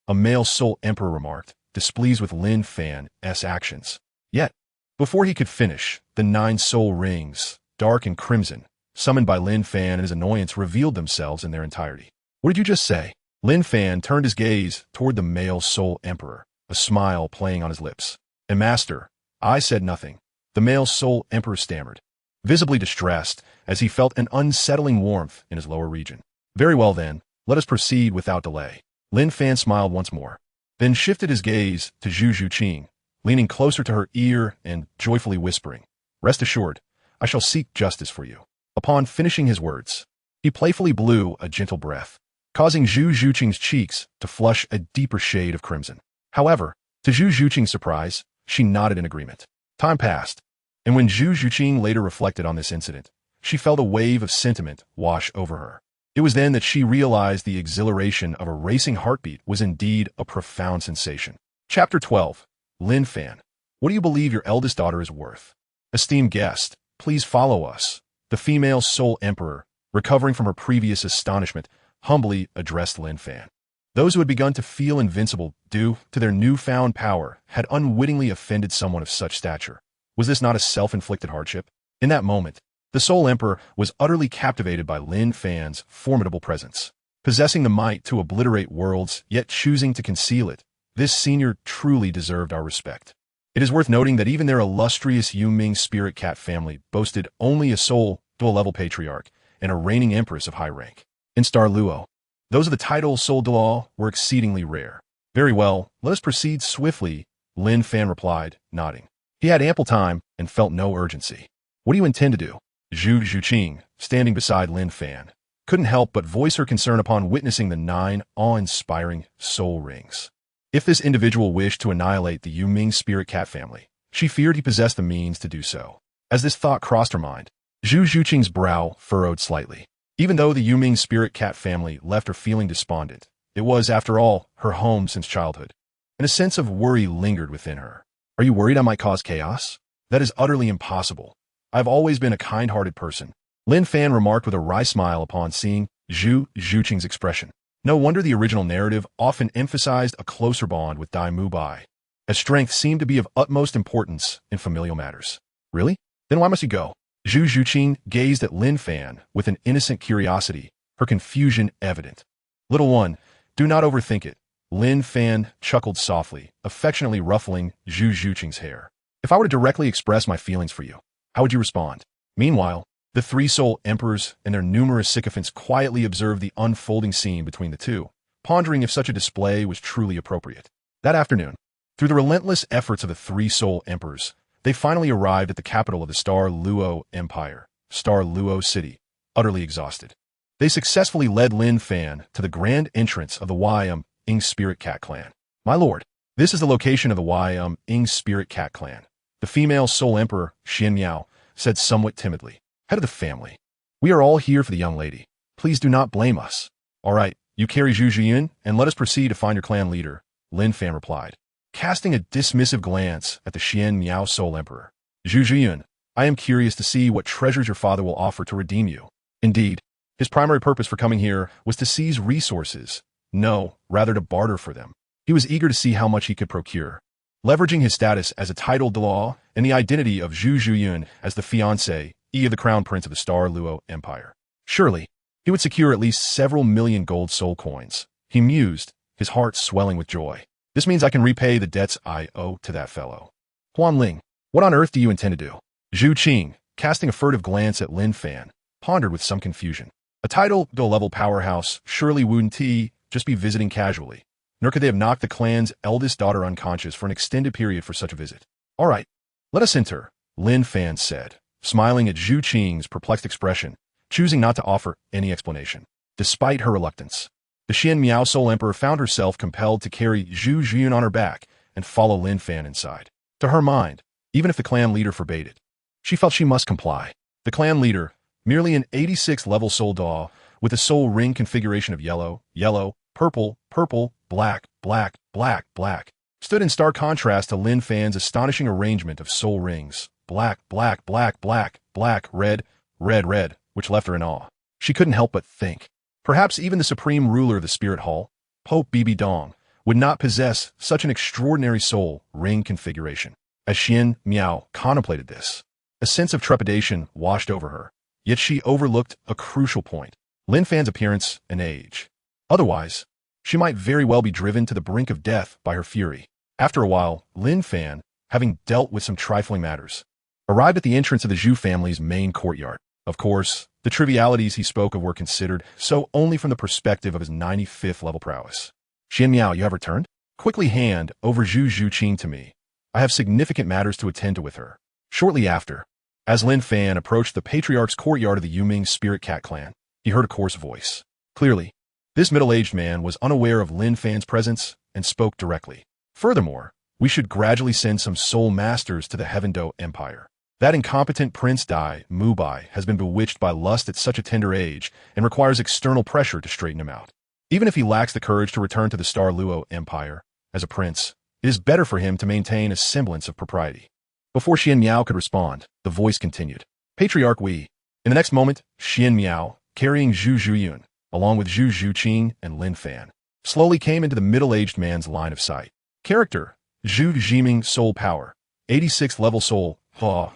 a male Soul Emperor remarked, displeased with Lin Fan's actions. Yet, before he could finish, the 9 soul rings, dark and crimson, summoned by Lin Fan and his annoyance, revealed themselves in their entirety. What did you just say? Lin Fan turned his gaze toward the male Soul Emperor, a smile playing on his lips. And master, I said nothing, the male Soul Emperor stammered, visibly distressed as he felt an unsettling warmth in his lower region. Very well then, let us proceed without delay. Lin Fan smiled once more, then shifted his gaze to Zhu Zhuqing, leaning closer to her ear and joyfully whispering, Rest assured, I shall seek justice for you. Upon finishing his words, he playfully blew a gentle breath, causing Zhu Zhuqing's cheeks to flush a deeper shade of crimson. However, to Zhu Zhuqing's surprise, she nodded in agreement. Time passed, and when Zhu Zhuqing later reflected on this incident, she felt a wave of sentiment wash over her. It was then that she realized the exhilaration of a racing heartbeat was indeed a profound sensation. Chapter 12. Lin Fan. What do you believe your eldest daughter is worth? Esteemed guest, please follow us. The female Soul Emperor, recovering from her previous astonishment, humbly addressed Lin Fan. Those who had begun to feel invincible due to their newfound power had unwittingly offended someone of such stature. Was this not a self-inflicted hardship? In that moment, the Soul Emperor was utterly captivated by Lin Fan's formidable presence. Possessing the might to obliterate worlds, yet choosing to conceal it, this senior truly deserved our respect. It is worth noting that even their illustrious Yu Ming spirit cat family boasted only a Soul Duo-level patriarch and a reigning empress of high rank. In Star Luo, those of the title Soul Duo were exceedingly rare. Very well, let us proceed swiftly, Lin Fan replied, nodding. He had ample time and felt no urgency. What do you intend to do? Zhu Zhuqing, standing beside Lin Fan, couldn't help but voice her concern upon witnessing the 9 awe-inspiring soul rings. If this individual wished to annihilate the Yu Ming spirit cat family, she feared he possessed the means to do so. As this thought crossed her mind, Zhu Zhuqing's brow furrowed slightly. Even though the Yu Ming spirit cat family left her feeling despondent, it was, after all, her home since childhood, and a sense of worry lingered within her. Are you worried I might cause chaos? That is utterly impossible. I've always been a kind-hearted person, Lin Fan remarked with a wry smile upon seeing Zhu Zhuqing's expression. No wonder the original narrative often emphasized a closer bond with Dai Mubai, as strength seemed to be of utmost importance in familial matters. Really? Then why must you go? Zhu Zhuqing gazed at Lin Fan with an innocent curiosity, her confusion evident. Little one, do not overthink it. Lin Fan chuckled softly, affectionately ruffling Zhu Zhuqing's hair. If I were to directly express my feelings for you, how would you respond? Meanwhile, the 3 soul emperors and their numerous sycophants quietly observed the unfolding scene between the two, pondering if such a display was truly appropriate. That afternoon, through the relentless efforts of the 3 soul emperors, they finally arrived at the capital of the Star Luo Empire, Star Luo City, utterly exhausted. They successfully led Lin Fan to the grand entrance of the Ing Spirit Cat Clan. My lord, this is the location of the Ing Spirit Cat Clan. The female Soul Emperor, Qian Miao, said somewhat timidly. Head of the family, we are all here for the young lady. Please do not blame us. All right, you carry Zhu Zhuqing, and let us proceed to find your clan leader, Lin Fan replied, casting a dismissive glance at the Qian Miao Soul Emperor. Zhu Zhuqing, I am curious to see what treasures your father will offer to redeem you. Indeed, his primary purpose for coming here was to seize resources. No, rather to barter for them. He was eager to see how much he could procure. Leveraging his status as a titled Daluo and the identity of Zhu Zhuqing as the fiancé of the crown prince of the Star Luo Empire. Surely, he would secure at least several million gold soul coins. He mused, his heart swelling with joy. This means I can repay the debts I owe to that fellow. Ling, what on earth do you intend to do? Zhu Qing, casting a furtive glance at Lin Fan, pondered with some confusion. A title, Duo-level powerhouse, surely wouldn't he just be visiting casually. nor could they have knocked the clan's eldest daughter unconscious for an extended period for such a visit. All right, let us enter, Lin Fan said, smiling at Zhu Qing's perplexed expression, choosing not to offer any explanation. Despite her reluctance, the Qian Miao Soul Emperor found herself compelled to carry Zhu Zhuqing on her back and follow Lin Fan inside. To her mind, even if the clan leader forbade it, she felt she must comply. The clan leader, merely an 86-level soul Dao, with a soul ring configuration of yellow, yellow, purple, purple, black, black, black, black, stood in stark contrast to Lin Fan's astonishing arrangement of soul rings, black, black, black, black, black, red, red, red, which left her in awe. She couldn't help but think. Perhaps even the supreme ruler of the Spirit Hall, Pope Bibi Dong, would not possess such an extraordinary soul ring configuration. As Qian Miao contemplated this, a sense of trepidation washed over her, yet she overlooked a crucial point: Lin Fan's appearance and age. Otherwise, she might very well be driven to the brink of death by her fury. After a while, Lin Fan, having dealt with some trifling matters, arrived at the entrance of the Zhu family's main courtyard. Of course, the trivialities he spoke of were considered so only from the perspective of his 95th level prowess. Qian Miao, you have returned? Quickly hand over Zhu Zhuqing to me. I have significant matters to attend to with her. Shortly after, as Lin Fan approached the patriarch's courtyard of the Yuming Spirit Cat clan, he heard a coarse voice. Clearly, this middle-aged man was unaware of Lin Fan's presence and spoke directly. Furthermore, we should gradually send some soul masters to the Heaven Dou Empire. That incompetent Prince Dai Mubai has been bewitched by lust at such a tender age and requires external pressure to straighten him out. Even if he lacks the courage to return to the Star Luo Empire, as a prince, it is better for him to maintain a semblance of propriety. Before Qian Miao could respond, the voice continued. Patriarch Wei. In the next moment, Qian Miao, carrying Zhu Zhuqing, along with Zhu Zhuqing and Lin Fan, slowly came into the middle-aged man's line of sight. Character: Zhu Zhuqing Soul Power, 86 level soul,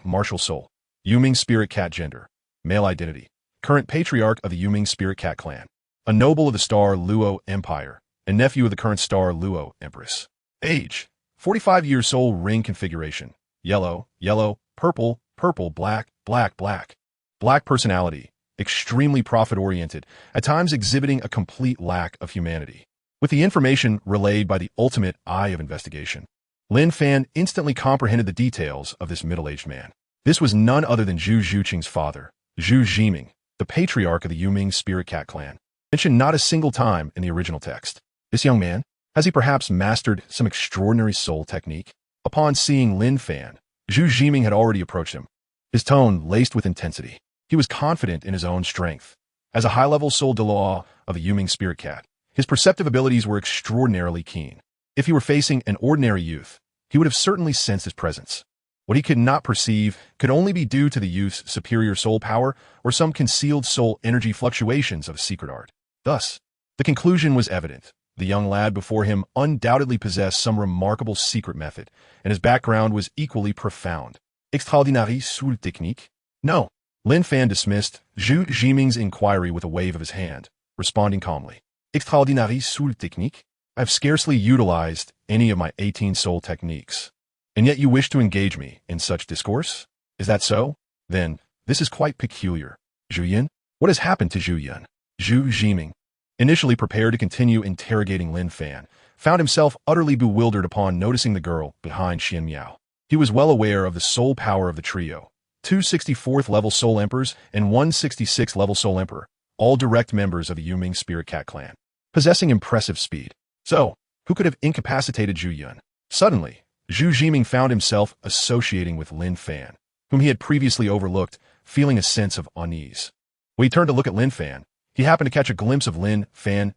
martial soul. Yuming Spirit Cat gender, male identity. Current patriarch of the Yuming Spirit Cat clan. A noble of the Star Luo Empire, and nephew of the current Star Luo Empress. Age: 45 years. Soul ring configuration: yellow, yellow, purple, purple, black, black, black. Black personality: extremely profit-oriented, at times exhibiting a complete lack of humanity. With the information relayed by the ultimate eye of investigation, Lin Fan instantly comprehended the details of this middle-aged man. This was none other than Zhu Zhuqing's father, Zhu Zhuqing, the patriarch of the Yuming Spirit Cat clan, mentioned not a single time in the original text. This young man, has he perhaps mastered some extraordinary soul technique? Upon seeing Lin Fan, Zhu Zhuqing had already approached him, his tone laced with intensity. He was confident in his own strength. As a high-level soul Douluo of the Yuming Spirit Cat, his perceptive abilities were extraordinarily keen. If he were facing an ordinary youth, he would have certainly sensed his presence. What he could not perceive could only be due to the youth's superior soul power or some concealed soul energy fluctuations of a secret art. Thus, the conclusion was evident. The young lad before him undoubtedly possessed some remarkable secret method, and his background was equally profound. Extraordinary soul technique? No. Lin Fan dismissed Zhu Zhuqing's inquiry with a wave of his hand, responding calmly. Extraordinary soul technique? I have scarcely utilized any of my 18 soul techniques. And yet you wish to engage me in such discourse? Is that so? Then, this is quite peculiar. Zhuyan? What has happened to Zhuyan? Zhu Zhuqing, initially prepared to continue interrogating Lin Fan, found himself utterly bewildered upon noticing the girl behind Qian Miao. He was well aware of the soul power of the trio, 2 64th level soul emperors and 1 66th level soul emperor, all direct members of the Yuming Spirit Cat clan, possessing impressive speed. So, who could have incapacitated Zhuyan? Suddenly, Zhu Zhuqing found himself associating with Lin Fan, whom he had previously overlooked, feeling a sense of unease. When he turned to look at Lin Fan, he happened to catch a glimpse of Lin Fan's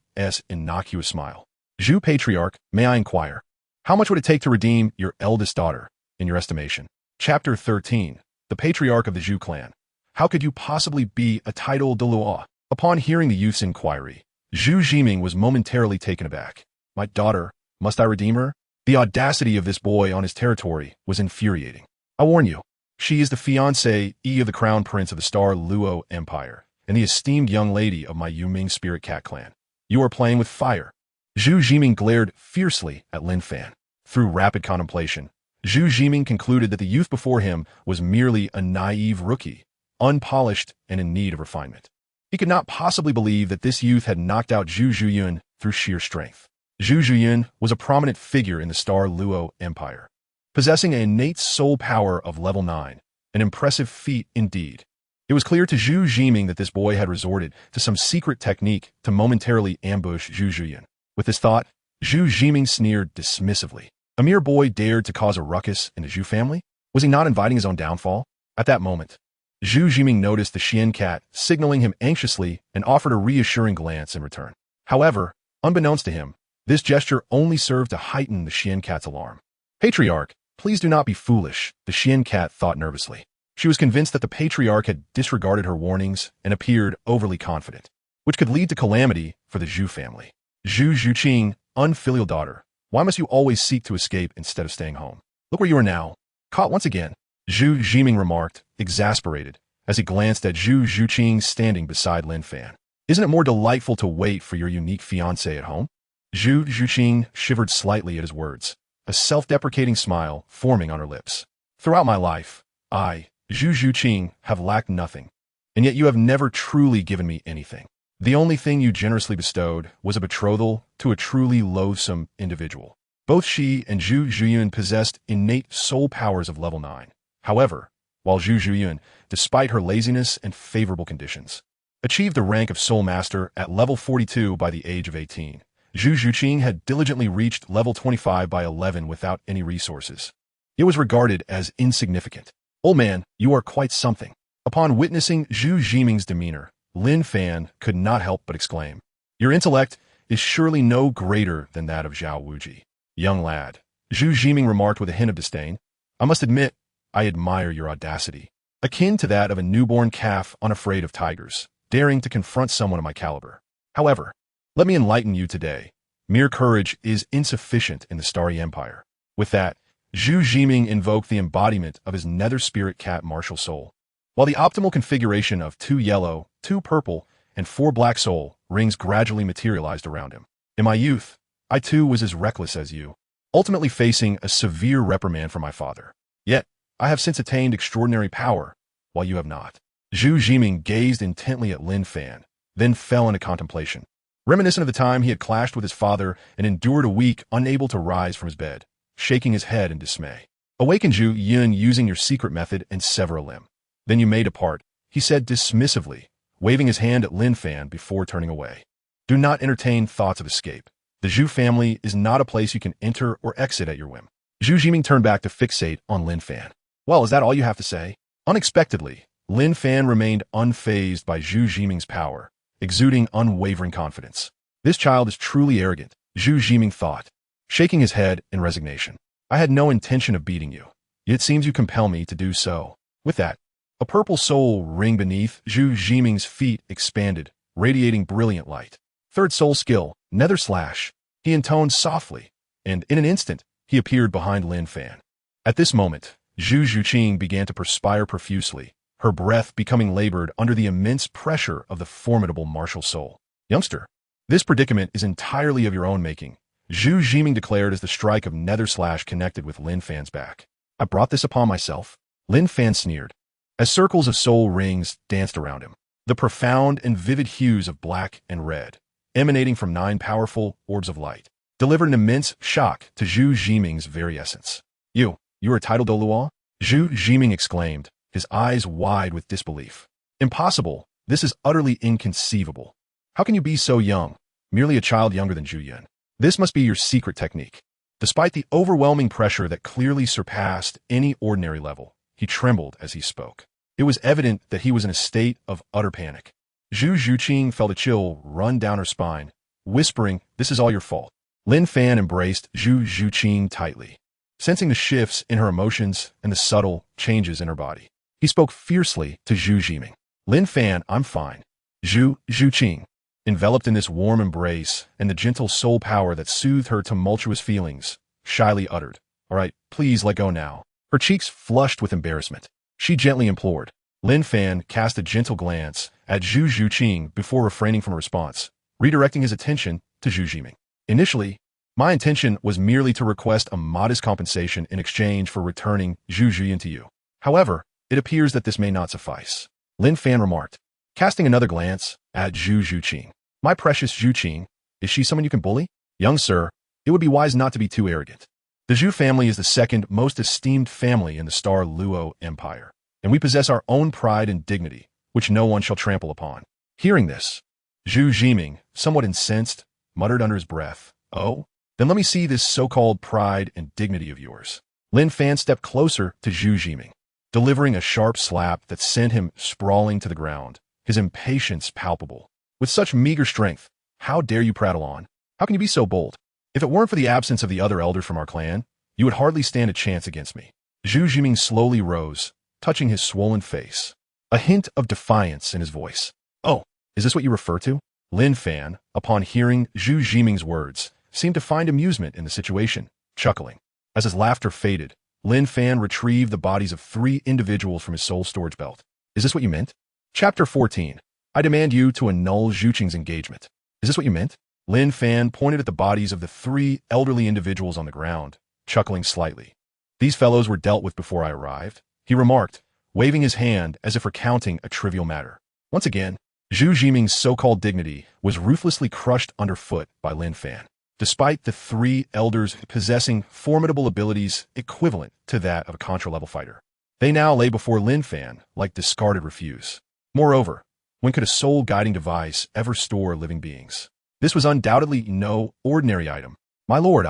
innocuous smile. Zhu Patriarch, may I inquire, how much would it take to redeem your eldest daughter, in your estimation? Chapter 13, the Patriarch of the Zhu clan. How could you possibly be a title Douluo? Upon hearing the youth's inquiry, Zhu Zhuqing was momentarily taken aback. My daughter, must I redeem her? The audacity of this boy on his territory was infuriating. I warn you, she is the fiancée of the crown prince of the Star Luo Empire, and the esteemed young lady of my Yuming Spirit Cat clan. You are playing with fire. Zhu Zhuqing glared fiercely at Lin Fan. Through rapid contemplation, Zhu Zhuqing concluded that the youth before him was merely a naive rookie, unpolished and in need of refinement. He could not possibly believe that this youth had knocked out Zhu Zhuqing through sheer strength. Zhu Zhuqing was a prominent figure in the Star Luo Empire, possessing an innate soul power of level 9, an impressive feat indeed. It was clear to Zhu Zhuqing that this boy had resorted to some secret technique to momentarily ambush Zhu Zhuqing. With this thought, Zhu Zhuqing sneered dismissively. A mere boy dared to cause a ruckus in the Zhu family? Was he not inviting his own downfall? At that moment, Zhu Zhuqing noticed the Qian cat signaling him anxiously and offered a reassuring glance in return. However, unbeknownst to him, this gesture only served to heighten the Qian cat's alarm. Patriarch, please do not be foolish, the Qian cat thought nervously. She was convinced that the patriarch had disregarded her warnings and appeared overly confident, which could lead to calamity for the Zhu family. Zhu Zhuqing, unfilial daughter, why must you always seek to escape instead of staying home? Look where you are now. Caught once again, Zhu Zhuqing remarked, exasperated, as he glanced at Zhu Zhuqing standing beside Lin Fan. Isn't it more delightful to wait for your unique fiancé at home? Zhu Zhuqing shivered slightly at his words, a self-deprecating smile forming on her lips. Throughout my life, I, Zhu Zhuqing, have lacked nothing, and yet you have never truly given me anything. The only thing you generously bestowed was a betrothal to a truly loathsome individual. Both she and Zhu Zhuqing possessed innate soul powers of level 9. However, while Zhu Zhuqing, despite her laziness and favorable conditions, achieved the rank of Soul Master at level 42 by the age of 18, Zhu Zhuqing had diligently reached level 25 by 11 without any resources. It was regarded as insignificant. Old man, you are quite something. Upon witnessing Zhu Zhuqing's demeanor, Lin Fan could not help but exclaim, your intellect is surely no greater than that of Zhao Wuji. Young lad, Zhu Zhuqing remarked with a hint of disdain, I must admit, I admire your audacity, akin to that of a newborn calf unafraid of tigers, daring to confront someone of my caliber. However, let me enlighten you today. Mere courage is insufficient in the Starry Empire. With that, Zhu Zhuqing invoked the embodiment of his nether spirit cat martial soul. While the optimal configuration of 2 yellow, 2 purple, and 4 black soul rings gradually materialized around him. In my youth, I too was as reckless as you, ultimately facing a severe reprimand from my father. Yet, I have since attained extraordinary power, while you have not. Zhu Zhuqing gazed intently at Lin Fan, then fell into contemplation. Reminiscent of the time he had clashed with his father and endured a week unable to rise from his bed, shaking his head in dismay. Awaken Zhu Yuan using your secret method and sever a limb. Then you may depart, he said dismissively, waving his hand at Lin Fan before turning away. Do not entertain thoughts of escape. The Zhu family is not a place you can enter or exit at your whim. Zhu Zhuqing turned back to fixate on Lin Fan. Well, is that all you have to say? Unexpectedly, Lin Fan remained unfazed by Zhu Zhuqing's power, exuding unwavering confidence. This child is truly arrogant, Zhu Zhuqing thought, shaking his head in resignation. I had no intention of beating you, yet it seems you compel me to do so. With that, a purple soul ring beneath Zhu Zhuqing's feet expanded, radiating brilliant light. Third soul skill, Nether Slash. He intoned softly, and in an instant, he appeared behind Lin Fan. At this moment, Zhu Zhuqing began to perspire profusely, her breath becoming labored under the immense pressure of the formidable martial soul. Youngster, this predicament is entirely of your own making, Zhu Zhuqing declared as the strike of Nether Slash connected with Lin Fan's back. I brought this upon myself. Lin Fan sneered, as circles of soul rings danced around him. The profound and vivid hues of black and red, emanating from 9 powerful orbs of light, delivered an immense shock to Zhu Zhuqing's very essence. You are a title Douluo? Zhu Zhuqing exclaimed, his eyes wide with disbelief. Impossible. This is utterly inconceivable. How can you be so young, merely a child younger than Zhu Yuan? This must be your secret technique. Despite the overwhelming pressure that clearly surpassed any ordinary level, he trembled as he spoke. It was evident that he was in a state of utter panic. Zhu Zhuqing felt a chill run down her spine, whispering, this is all your fault. Lin Fan embraced Zhu Zhuqing tightly, sensing the shifts in her emotions and the subtle changes in her body. He spoke fiercely to Zhu Zhuqing. Lin Fan, I'm fine. Zhu Zhuqing, enveloped in this warm embrace and the gentle soul power that soothed her tumultuous feelings, shyly uttered, all right, please let go now. Her cheeks flushed with embarrassment. She gently implored. Lin Fan cast a gentle glance at Zhu Zhuqing before refraining from a response, redirecting his attention to Zhu Zhuqing. Initially, my intention was merely to request a modest compensation in exchange for returning Zhu Zhuqing to you. However, it appears that this may not suffice. Lin Fan remarked, casting another glance at Zhu Zhuqing. My precious Zhuqing, is she someone you can bully? Young sir, it would be wise not to be too arrogant. The Zhu family is the second most esteemed family in the Star Luo Empire, and we possess our own pride and dignity, which no one shall trample upon. Hearing this, Zhu Zhuqing, somewhat incensed, muttered under his breath, "Oh, then let me see this so-called pride and dignity of yours." Lin Fan stepped closer to Zhu Zhuqing, delivering a sharp slap that sent him sprawling to the ground, his impatience palpable. "With such meager strength, how dare you prattle on? How can you be so bold? If it weren't for the absence of the other elders from our clan, you would hardly stand a chance against me." Zhu Zhuqing slowly rose, touching his swollen face, a hint of defiance in his voice. "Oh, is this what you refer to?" Lin Fan, upon hearing Zhu Zhuqing's words, seemed to find amusement in the situation, chuckling. As his laughter faded, Lin Fan retrieved the bodies of 3 individuals from his soul storage belt. "Is this what you meant?" Chapter 14. I demand you to annul Zhu Qing's engagement. "Is this what you meant?" Lin Fan pointed at the bodies of the 3 elderly individuals on the ground, chuckling slightly. "These fellows were dealt with before I arrived," he remarked, waving his hand as if recounting a trivial matter. Once again, Zhu Zhuqing's so-called dignity was ruthlessly crushed underfoot by Lin Fan, despite the 3 elders possessing formidable abilities equivalent to that of a Contra-level fighter. They now lay before Lin Fan like discarded refuse. Moreover, when could a soul-guiding device ever store living beings? This was undoubtedly no ordinary item. "My lord,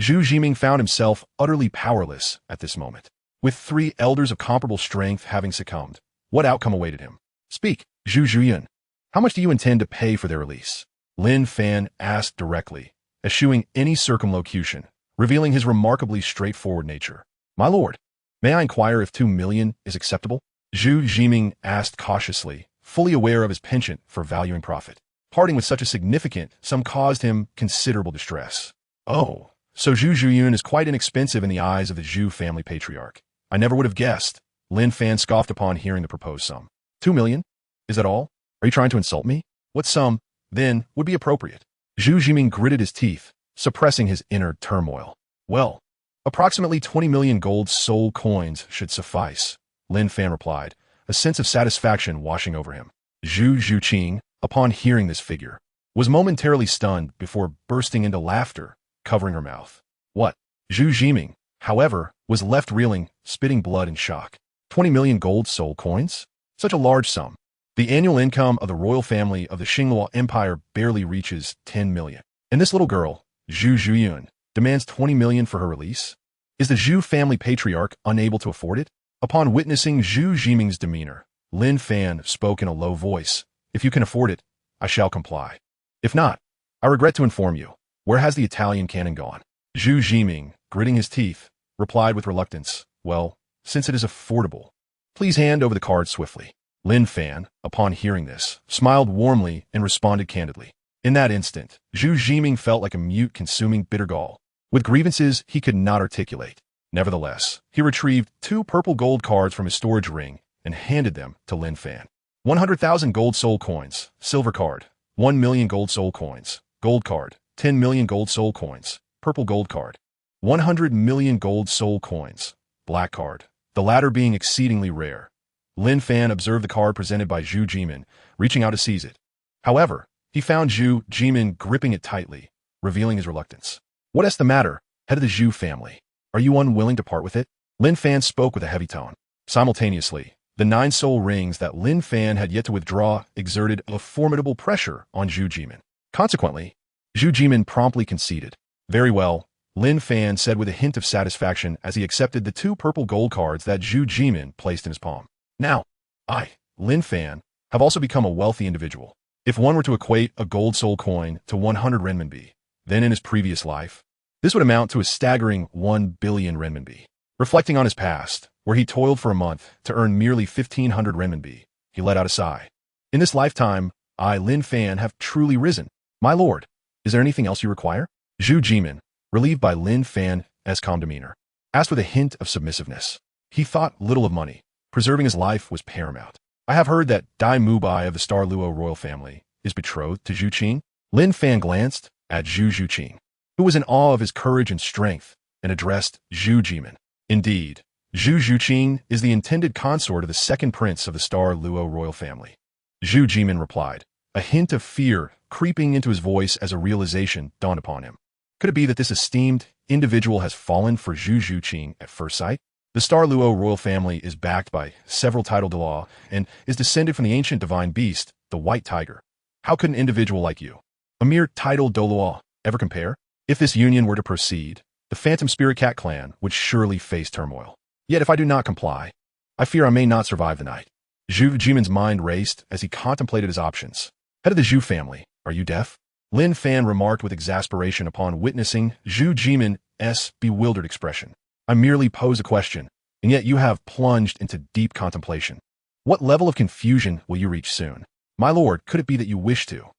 Zhu Zhuqing found himself utterly powerless at this moment. With 3 elders of comparable strength having succumbed, what outcome awaited him? "Speak, Zhu Zhuqing. How much do you intend to pay for their release?" Lin Fan asked directly, eschewing any circumlocution, revealing his remarkably straightforward nature. "My lord, may I inquire if 2 million is acceptable?" Zhu Zhuqing asked cautiously, fully aware of his penchant for valuing profit. Parting with such a significant sum caused him considerable distress. "Oh, so Zhu Zhuqing is quite inexpensive in the eyes of the Zhu family patriarch. I never would have guessed." Lin Fan scoffed upon hearing the proposed sum. 2 million? Is that all? Are you trying to insult me? What sum, then, would be appropriate? Zhu Zhuqing gritted his teeth, suppressing his inner turmoil. "Well, approximately 20 million gold soul coins should suffice," Lin Fan replied, a sense of satisfaction washing over him. Zhu Zhuqing, upon hearing this figure, was momentarily stunned before bursting into laughter, covering her mouth. "What?" Zhu Zhuqing, however, was left reeling, spitting blood in shock. 20 million gold soul coins? Such a large sum. The annual income of the royal family of the Xingluo Empire barely reaches 10 million. And this little girl, Zhu Zhuqing, demands 20 million for her release? Is the Zhu family patriarch unable to afford it? Upon witnessing Zhu Zhuqing's demeanor, Lin Fan spoke in a low voice. "If you can afford it, I shall comply. If not, I regret to inform you, where has the Italian cannon gone?" Zhu Zhuqing, gritting his teeth, replied with reluctance, "Well, since it is affordable, please hand over the card swiftly." Lin Fan, upon hearing this, smiled warmly and responded candidly. In that instant, Zhu Zhuqing felt like a mute consuming bitter gall, with grievances he could not articulate. Nevertheless, he retrieved 2 purple gold cards from his storage ring and handed them to Lin Fan. 100,000 gold soul coins, silver card. 1 million gold soul coins, gold card. 10 million gold soul coins, purple gold card. 100 million gold soul coins, black card, the latter being exceedingly rare. Lin Fan observed the card presented by Zhu Zhuqing, reaching out to seize it. However, he found Zhu Zhuqing gripping it tightly, revealing his reluctance. "What is the matter, head of the Zhu family? Are you unwilling to part with it?" Lin Fan spoke with a heavy tone. Simultaneously, the 9 soul rings that Lin Fan had yet to withdraw exerted a formidable pressure on Zhu Zhuqing. Consequently, Zhu Zhuqing promptly conceded. "Very well," Lin Fan said with a hint of satisfaction as he accepted the 2 purple gold cards that Zhu Zhuqing placed in his palm. "Now, I, Lin Fan, have also become a wealthy individual. If one were to equate a gold soul coin to 100 renminbi, then in his previous life, this would amount to a staggering 1 billion renminbi. Reflecting on his past, where he toiled for a month to earn merely 1,500 renminbi, he let out a sigh. In this lifetime, I, Lin Fan, have truly risen. My lord, is there anything else you require?" Zhu Zhuqing, relieved by Lin Fan's calm demeanor, asked with a hint of submissiveness. He thought little of money. Preserving his life was paramount. "I have heard that Dai Mubai of the Star Luo royal family is betrothed to Zhu Qing." Lin Fan glanced at Zhu Zhuqing, who was in awe of his courage and strength, and addressed Zhu Zhuqing. "Indeed, Zhu Zhuqing is the intended consort of the second prince of the Star Luo royal family." Zhu Zhuqing replied, A hint of fear creeping into his voice as a realization dawned upon him. Could it be that this esteemed individual has fallen for Zhu Zhuqing at first sight? The Star Luo royal family is backed by several titled law and is descended from the ancient divine beast, the white tiger. How could an individual like you, a mere titled Douluo, ever compare? If this union were to proceed, the Phantom Spirit Cat clan would surely face turmoil. Yet if I do not comply, I fear I may not survive the night. Zhu Jimin's mind raced as he contemplated his options. Head of the Zhu family, are you deaf? Lin Fan remarked with exasperation upon witnessing Zhu Jimin's bewildered expression. I merely pose a question, and yet you have plunged into deep contemplation. What level of confusion will you reach soon? My lord, could it be that you wish to?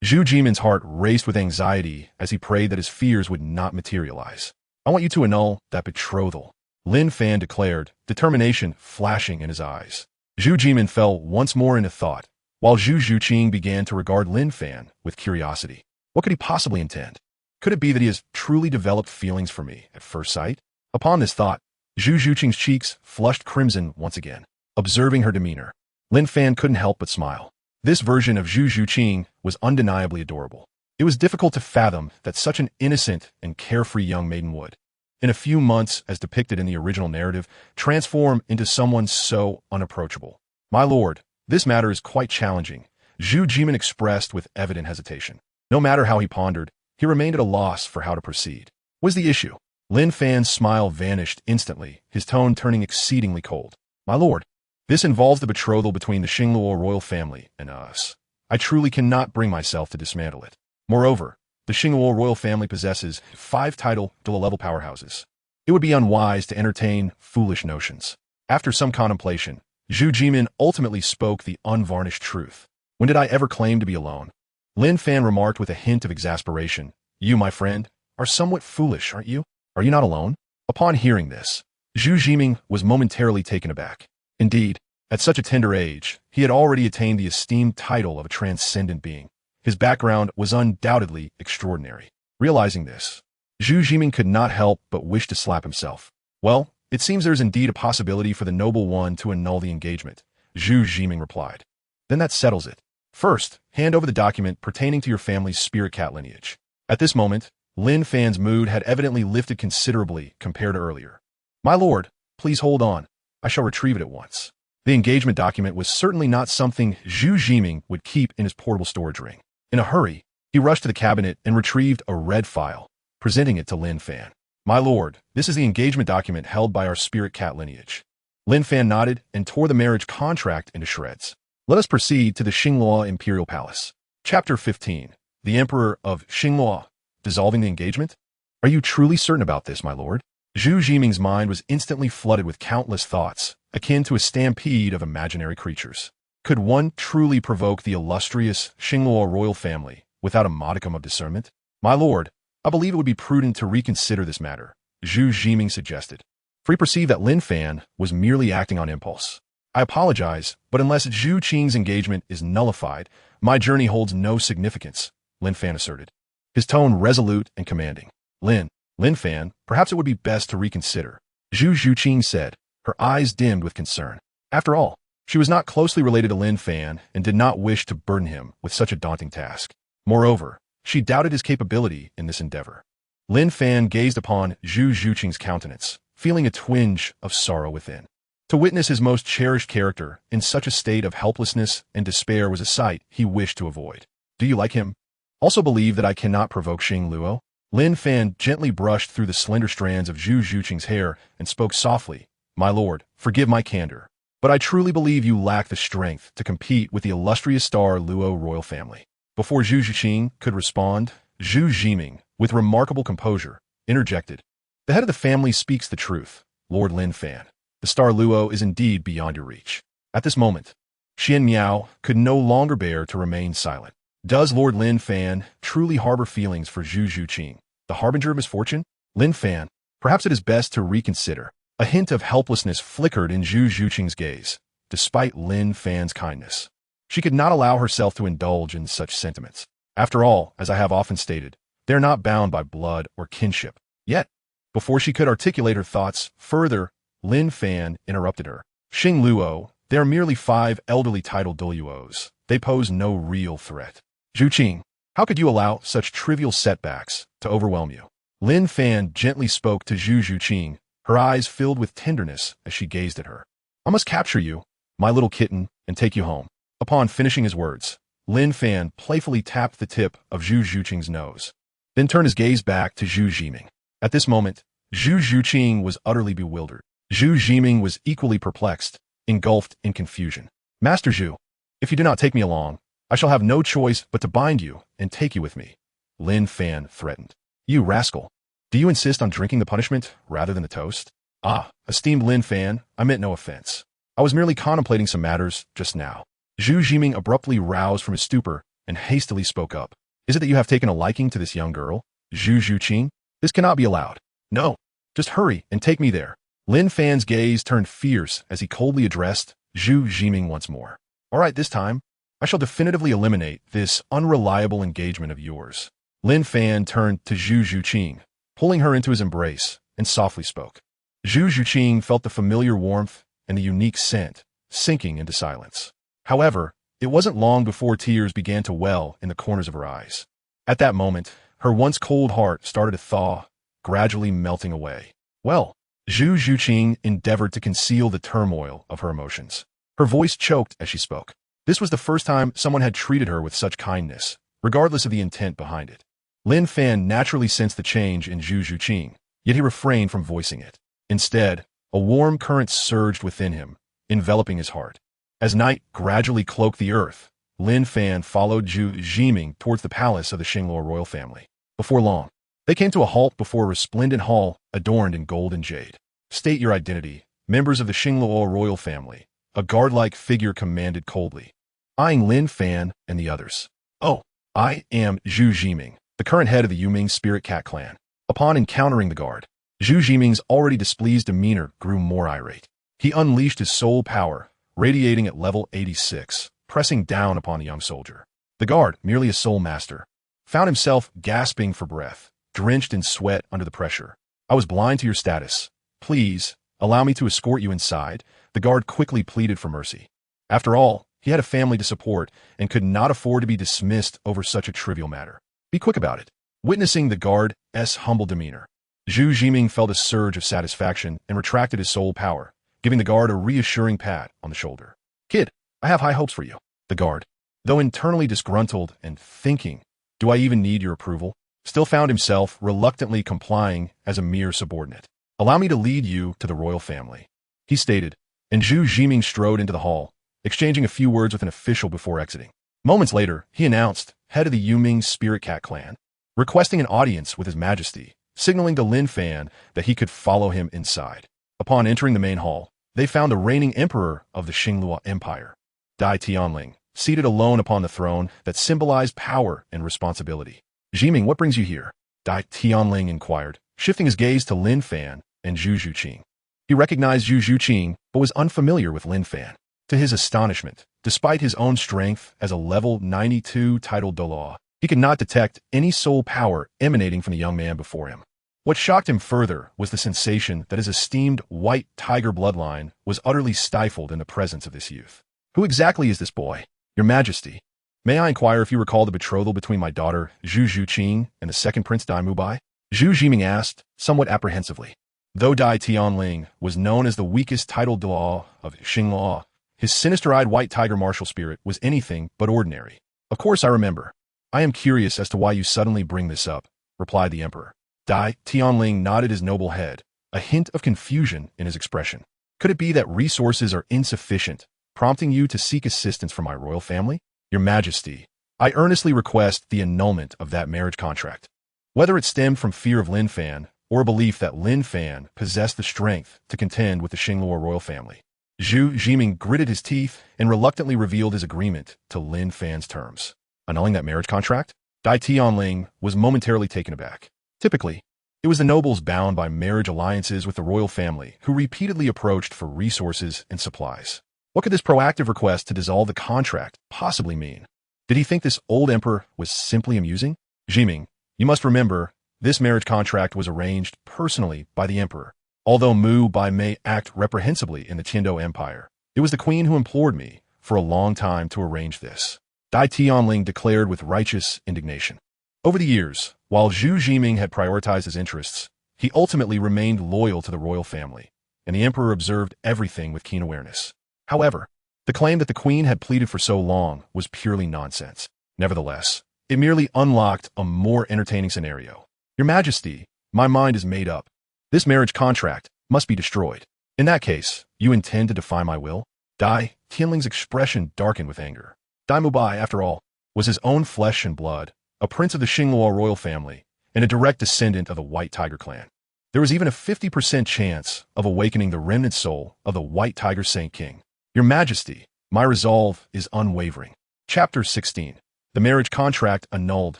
Zhu Jimin's heart raced with anxiety as he prayed that his fears would not materialize. I want you to annul that betrothal, Lin Fan declared, determination flashing in his eyes. Zhu Jimin fell once more into thought, while Zhu Zhuqing began to regard Lin Fan with curiosity. What could he possibly intend? Could it be that he has truly developed feelings for me at first sight? Upon this thought, Zhu Zhuqing's cheeks flushed crimson once again. Observing her demeanor, Lin Fan couldn't help but smile. This version of Zhu Zhuqing was undeniably adorable. It was difficult to fathom that such an innocent and carefree young maiden would, in a few months as depicted in the original narrative, transform into someone so unapproachable. My lord, this matter is quite challenging, Zhu Jimin expressed with evident hesitation. No matter how he pondered, he remained at a loss for how to proceed. What is the issue? Lin Fan's smile vanished instantly, his tone turning exceedingly cold. My lord, this involves the betrothal between the Xingluo royal family and us. I truly cannot bring myself to dismantle it. Moreover, the Xingluo royal family possesses 5 title dual-level powerhouses. It would be unwise to entertain foolish notions. After some contemplation, Zhu Jimin ultimately spoke the unvarnished truth. When did I ever claim to be alone? Lin Fan remarked with a hint of exasperation. You, my friend, are somewhat foolish, aren't you? Are you not alone? Upon hearing this, Zhu Jimin was momentarily taken aback. Indeed, at such a tender age, he had already attained the esteemed title of a transcendent being. His background was undoubtedly extraordinary. Realizing this, Zhu Jimin could not help but wish to slap himself. Well, it seems there is indeed a possibility for the noble one to annul the engagement, Zhu Jimin replied. Then that settles it. First, hand over the document pertaining to your family's spirit cat lineage. At this moment, Lin Fan's mood had evidently lifted considerably compared to earlier. My lord, please hold on. I shall retrieve it at once. The engagement document was certainly not something Zhu Jimin would keep in his portable storage ring. In a hurry, he rushed to the cabinet and retrieved a red file, presenting it to Lin Fan. My lord, this is the engagement document held by our spirit cat lineage. Lin Fan nodded and tore the marriage contract into shreds. Let us proceed to the Xingluo Imperial Palace. Chapter 15. The Emperor of Xingluo, dissolving the engagement? Are you truly certain about this, my lord? Zhu Jimin's mind was instantly flooded with countless thoughts, akin to a stampede of imaginary creatures. Could one truly provoke the illustrious Xingluo royal family without a modicum of discernment? My lord, I believe it would be prudent to reconsider this matter, Zhu Jimin suggested. For he perceived that Lin Fan was merely acting on impulse. I apologize, but unless Zhu Qing's engagement is nullified, my journey holds no significance, Lin Fan asserted, his tone resolute and commanding. Lin Fan, perhaps it would be best to reconsider, Zhu Zhuqing said, her eyes dimmed with concern. After all, she was not closely related to Lin Fan and did not wish to burden him with such a daunting task. Moreover, she doubted his capability in this endeavor. Lin Fan gazed upon Zhu Zhuqing's countenance, feeling a twinge of sorrow within. To witness his most cherished character in such a state of helplessness and despair was a sight he wished to avoid. Do you like him? Also believe that I cannot provoke Xingluo? Lin Fan gently brushed through the slender strands of Zhu Zhuqing's hair and spoke softly. My lord, forgive my candor, but I truly believe you lack the strength to compete with the illustrious Star Luo royal family. Before Zhu Zhuqing could respond, Zhu Jimin, with remarkable composure, interjected. The head of the family speaks the truth, Lord Lin Fan. The Star Luo is indeed beyond your reach. At this moment, Qian Miao could no longer bear to remain silent. Does Lord Lin Fan truly harbor feelings for Zhu Zhuqing, the harbinger of misfortune? Lin Fan, perhaps it is best to reconsider. A hint of helplessness flickered in Zhu Zhuqing's gaze, despite Lin Fan's kindness. She could not allow herself to indulge in such sentiments. After all, as I have often stated, they are not bound by blood or kinship. Yet, before she could articulate her thoughts further, Lin Fan interrupted her. Xingluo, they are merely 5 elderly titled Douluos, they pose no real threat. Zhuqing, how could you allow such trivial setbacks to overwhelm you? Lin Fan gently spoke to Zhu Zhuqing, her eyes filled with tenderness as she gazed at her. I must capture you, my little kitten, and take you home. Upon finishing his words, Lin Fan playfully tapped the tip of Zhu Zhuqing's nose, then turned his gaze back to Zhu Zhiming. At this moment, Zhu Zhuqing was utterly bewildered. Zhu Zhiming was equally perplexed, engulfed in confusion. Master Zhu, if you do not take me along, I shall have no choice but to bind you and take you with me, Lin Fan threatened. You rascal, do you insist on drinking the punishment rather than the toast? Ah, esteemed Lin Fan, I meant no offense. I was merely contemplating some matters just now. Zhu Zhiming abruptly roused from his stupor and hastily spoke up. Is it that you have taken a liking to this young girl, Zhu Zhuqing? This cannot be allowed. No, just hurry and take me there. Lin Fan's gaze turned fierce as he coldly addressed Zhu Zhiming once more. All right, this time, I shall definitively eliminate this unreliable engagement of yours. Lin Fan turned to Zhu Zhuqing, pulling her into his embrace, and softly spoke. Zhu Zhuqing felt the familiar warmth and the unique scent sinking into silence. However, it wasn't long before tears began to well in the corners of her eyes. At that moment, her once cold heart started to thaw, gradually melting away. Well, Zhu Zhuqing endeavored to conceal the turmoil of her emotions. Her voice choked as she spoke. This was the first time someone had treated her with such kindness, regardless of the intent behind it. Lin Fan naturally sensed the change in Zhu Zhuqing, yet he refrained from voicing it. Instead, a warm current surged within him, enveloping his heart. As night gradually cloaked the earth, Lin Fan followed Zhu Zhiming towards the palace of the Xingluo royal family. Before long, they came to a halt before a resplendent hall adorned in gold and jade. State your identity, members of the Xingluo royal family, a guard-like figure commanded coldly, eyeing Lin Fan and the others. Oh, I am Zhu Zhiming, the current head of the Yuming spirit cat clan. Upon encountering the guard, Zhu Zhiming's already displeased demeanor grew more irate. He unleashed his soul power, radiating at level 86, pressing down upon the young soldier. The guard, merely a soul master, found himself gasping for breath, drenched in sweat under the pressure. I was blind to your status. Please, allow me to escort you inside, the guard quickly pleaded for mercy. After all, he had a family to support and could not afford to be dismissed over such a trivial matter. Be quick about it. Witnessing the guard's humble demeanor, Zhu Zhiming felt a surge of satisfaction and retracted his soul power, giving the guard a reassuring pat on the shoulder. Kid, I have high hopes for you. The guard, though internally disgruntled and thinking, do I even need your approval, still found himself reluctantly complying as a mere subordinate. Allow me to lead you to the royal family, he stated, and Zhu Zhiming strode into the hall, exchanging a few words with an official before exiting. Moments later, he announced, head of the Yuming spirit cat clan, requesting an audience with his majesty, signaling to Lin Fan that he could follow him inside. Upon entering the main hall, they found the reigning emperor of the Xingluo Empire, Dai Tianling, seated alone upon the throne that symbolized power and responsibility. Zhiming, what brings you here? Dai Tianling inquired, shifting his gaze to Lin Fan and Zhu Zhuqing. He recognized Zhu Zhuqing, but was unfamiliar with Lin Fan. To his astonishment, despite his own strength as a level 92 titled Douluo, he could not detect any soul power emanating from the young man before him. What shocked him further was the sensation that his esteemed white tiger bloodline was utterly stifled in the presence of this youth. Who exactly is this boy? Your Majesty, may I inquire if you recall the betrothal between my daughter Zhu Zhuqing and the second Prince Dai Mubai? Zhu Zhiming asked, somewhat apprehensively. Though Dai Tianling was known as the weakest titled Douluo of Xingluo, his sinister-eyed white tiger martial spirit was anything but ordinary. Of course I remember. I am curious as to why you suddenly bring this up, replied the emperor. Dai Tianling nodded his noble head, a hint of confusion in his expression. Could it be that resources are insufficient, prompting you to seek assistance from my royal family? Your Majesty, I earnestly request the annulment of that marriage contract. Whether it stemmed from fear of Lin Fan or a belief that Lin Fan possessed the strength to contend with the Xingluo royal family, Zhu Zhiming gritted his teeth and reluctantly revealed his agreement to Lin Fan's terms. Annulling that marriage contract? Dai Tianling was momentarily taken aback. Typically, it was the nobles bound by marriage alliances with the royal family who repeatedly approached for resources and supplies. What could this proactive request to dissolve the contract possibly mean? Did he think this old emperor was simply amusing? Zhiming, you must remember, this marriage contract was arranged personally by the emperor. Although Mu Bai may act reprehensibly in the Tiandou Empire, it was the queen who implored me, for a long time to arrange this, Dai Tianling declared with righteous indignation. Over the years, while Zhu Zhuqing had prioritized his interests, he ultimately remained loyal to the royal family, and the emperor observed everything with keen awareness. However, the claim that the queen had pleaded for so long was purely nonsense. Nevertheless, it merely unlocked a more entertaining scenario. Your Majesty, my mind is made up. This marriage contract must be destroyed. In that case, you intend to defy my will? Dai Tianling's expression darkened with anger. Dai Mubai, after all, was his own flesh and blood, a prince of the Xingluo royal family, and a direct descendant of the White Tiger clan. There was even a 50% chance of awakening the remnant soul of the White Tiger Saint King. Your Majesty, my resolve is unwavering. Chapter 16. The marriage contract annulled,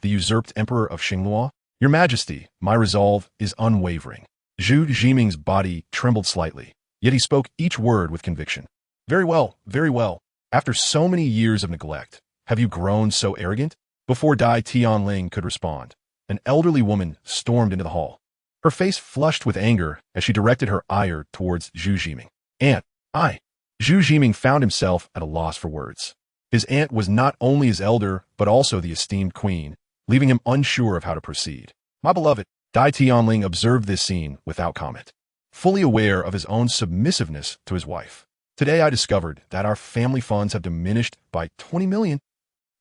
the usurped emperor of Xingluo. Your Majesty, my resolve is unwavering. Zhu Zhuqing's body trembled slightly, yet he spoke each word with conviction. Very well, very well. After so many years of neglect, have you grown so arrogant? Before Dai Tianling could respond, an elderly woman stormed into the hall. Her face flushed with anger as she directed her ire towards Zhu Zhuqing. Aunt, Zhu Zhuqing found himself at a loss for words. His aunt was not only his elder, but also the esteemed queen, leaving him unsure of how to proceed. My beloved, Dai Tianling observed this scene without comment, fully aware of his own submissiveness to his wife. Today I discovered that our family funds have diminished by 20 million.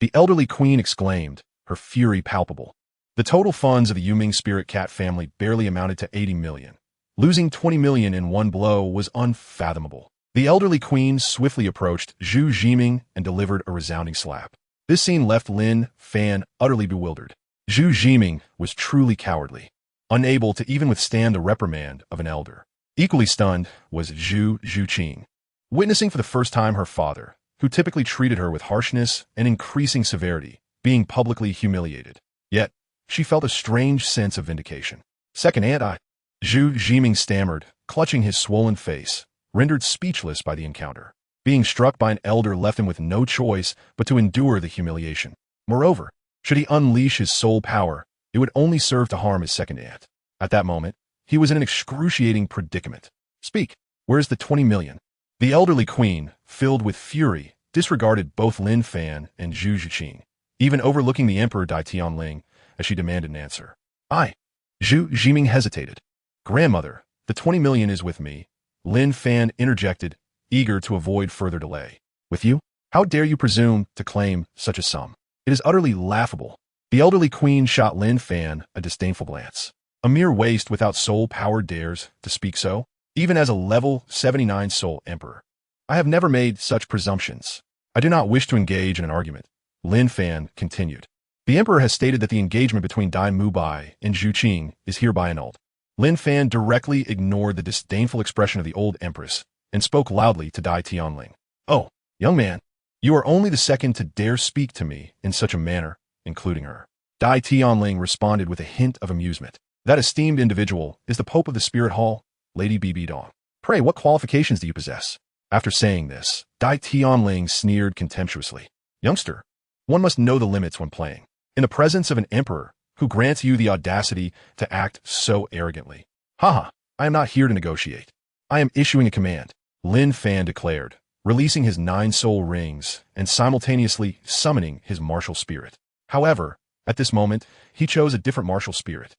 The elderly queen exclaimed, her fury palpable. The total funds of the Yuming spirit cat family barely amounted to 80 million. Losing 20 million in one blow was unfathomable. The elderly queen swiftly approached Zhu Zhuqing and delivered a resounding slap. This scene left Lin Fan utterly bewildered. Zhu Zhuqing was truly cowardly, unable to even withstand the reprimand of an elder. Equally stunned was Zhu Zhuqing, witnessing for the first time her father, who typically treated her with harshness and increasing severity, being publicly humiliated. Yet, she felt a strange sense of vindication. Second aunt, Zhu Zhuqing stammered, clutching his swollen face, rendered speechless by the encounter. Being struck by an elder left him with no choice but to endure the humiliation. Moreover, should he unleash his soul power, it would only serve to harm his second aunt. At that moment, he was in an excruciating predicament. Speak, where's the 20 million? The elderly queen, filled with fury, disregarded both Lin Fan and Zhu Zhuqing, even overlooking the emperor Dai Tianling as she demanded an answer. Zhu Zhuqing hesitated. Grandmother, the 20 million is with me. Lin Fan interjected, eager to avoid further delay. With you? How dare you presume to claim such a sum? It is utterly laughable. The elderly queen shot Lin Fan a disdainful glance. A mere waste without soul power dares to speak so, even as a level 79 soul emperor. I have never made such presumptions. I do not wish to engage in an argument. Lin Fan continued. The emperor has stated that the engagement between Dai Mubai and Zhu Qing is hereby annulled. Lin Fan directly ignored the disdainful expression of the old empress and spoke loudly to Dai Tianling. Oh, young man, you are only the second to dare speak to me in such a manner, including her. Dai Tianling responded with a hint of amusement. That esteemed individual is the Pope of the Spirit Hall, Lady Bibi Dong. Pray, what qualifications do you possess? After saying this, Dai Tianling sneered contemptuously. Youngster, one must know the limits when playing. In the presence of an emperor who grants you the audacity to act so arrogantly. Haha, I am not here to negotiate. I am issuing a command, Lin Fan declared, releasing his 9 soul rings and simultaneously summoning his martial spirit. However, at this moment, he chose a different martial spirit.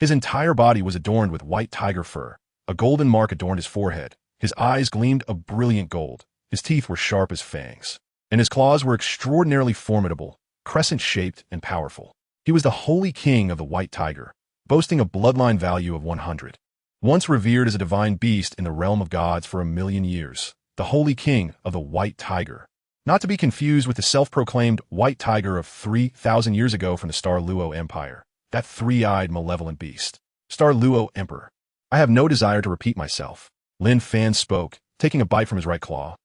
His entire body was adorned with white tiger fur. A golden mark adorned his forehead. His eyes gleamed a brilliant gold. His teeth were sharp as fangs. And his claws were extraordinarily formidable, crescent-shaped and powerful. He was the holy king of the white tiger, boasting a bloodline value of 100. Once revered as a divine beast in the realm of gods for 1,000,000 years, the holy king of the white tiger. Not to be confused with the self-proclaimed white tiger of 3,000 years ago from the Star Luo Empire, that three-eyed malevolent beast. Star Luo Emperor. I have no desire to repeat myself. Lin Fan spoke, taking a bite from his right claw.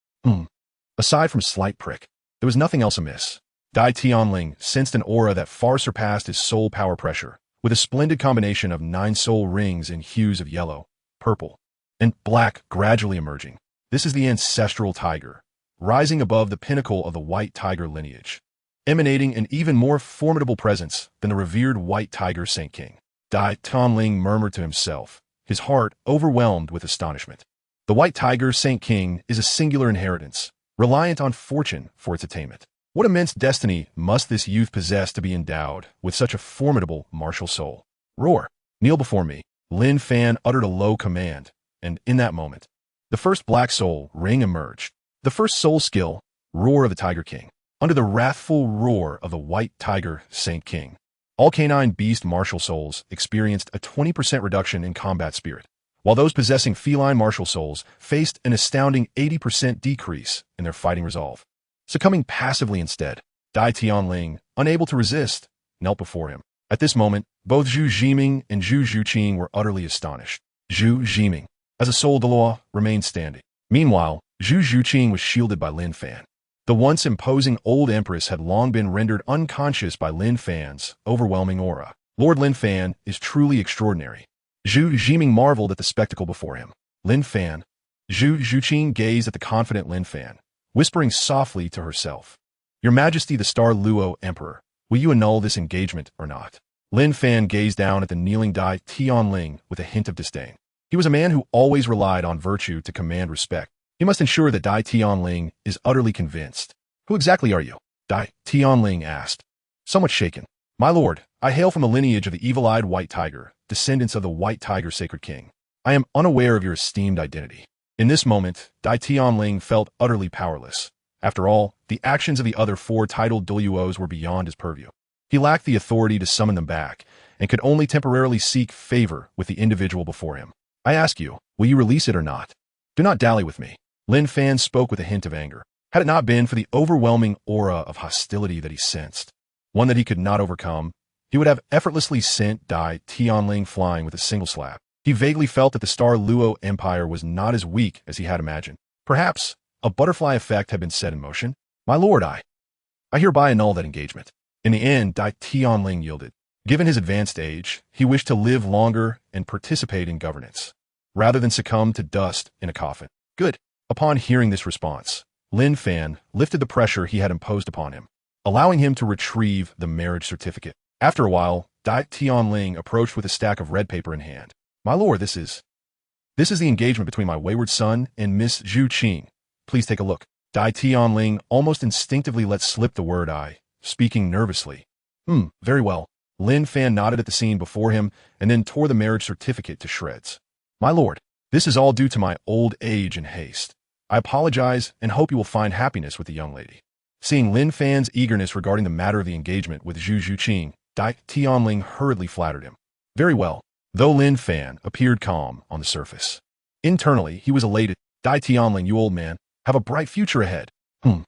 Aside from slight prick, there was nothing else amiss. Dai Tianling sensed an aura that far surpassed his soul power pressure, with a splendid combination of 9 soul rings in hues of yellow, purple, and black gradually emerging. This is the ancestral tiger, rising above the pinnacle of the white tiger lineage, emanating an even more formidable presence than the revered white tiger Saint King. Dai Tianling murmured to himself, his heart overwhelmed with astonishment. The white tiger Saint King is a singular inheritance, reliant on fortune for its attainment. What immense destiny must this youth possess to be endowed with such a formidable martial soul? Roar! Kneel before me. Lin Fan uttered a low command, and in that moment, the first black soul ring emerged. The first soul skill, Roar of the Tiger King. Under the wrathful roar of the white tiger Saint King, all canine beast martial souls experienced a 20% reduction in combat spirit, while those possessing feline martial souls faced an astounding 80% decrease in their fighting resolve. Succumbing passively instead, Dai Tianling, unable to resist, knelt before him. At this moment, both Zhu Zhuqing and Zhu Zhuqing were utterly astonished. Zhu Zhuqing, as a sole Douluo, remained standing. Meanwhile, Zhu Zhuqing was shielded by Lin Fan. The once imposing old empress had long been rendered unconscious by Lin Fan's overwhelming aura. Lord Lin Fan is truly extraordinary. Zhu Zhuqing marveled at the spectacle before him. Lin Fan. Zhu Zhuqing gazed at the confident Lin Fan, whispering softly to herself, "Your Majesty the Star Luo Emperor, will you annul this engagement or not?" Lin Fan gazed down at the kneeling Dai Tianling with a hint of disdain. He was a man who always relied on virtue to command respect. He must ensure that Dai Tianling is utterly convinced. "Who exactly are you?" Dai Tianling asked, somewhat shaken. "My lord, I hail from the lineage of the evil-eyed White Tiger, descendants of the White Tiger Sacred King. I am unaware of your esteemed identity." In this moment, Dai Tianling felt utterly powerless. After all, the actions of the other four titled Douluos were beyond his purview. He lacked the authority to summon them back, and could only temporarily seek favor with the individual before him. "I ask you, will you release it or not? Do not dally with me." Lin Fan spoke with a hint of anger. Had it not been for the overwhelming aura of hostility that he sensed, one that he could not overcome, he would have effortlessly sent Dai Tianling flying with a single slap. He vaguely felt that the Star Luo Empire was not as weak as he had imagined. Perhaps a butterfly effect had been set in motion. "My lord, I hereby annul that engagement." In the end, Dai Tianling yielded. Given his advanced age, he wished to live longer and participate in governance, rather than succumb to dust in a coffin. Good. Upon hearing this response, Lin Fan lifted the pressure he had imposed upon him, allowing him to retrieve the marriage certificate. After a while, Dai Tianling approached with a stack of red paper in hand. "My lord, this is the engagement between my wayward son and Miss Zhu Qing. Please take a look." Dai Tianling almost instinctively let slip the word "I," speaking nervously. Very well." Lin Fan nodded at the scene before him and then tore the marriage certificate to shreds. "My lord, this is all due to my old age and haste. I apologize and hope you will find happiness with the young lady." Seeing Lin Fan's eagerness regarding the matter of the engagement with Zhu Zhuqing, Dai Tianling hurriedly flattered him. Very well. Though Lin Fan appeared calm on the surface, internally he was elated. "Dai Tianling, you old man, have a bright future ahead." Zhu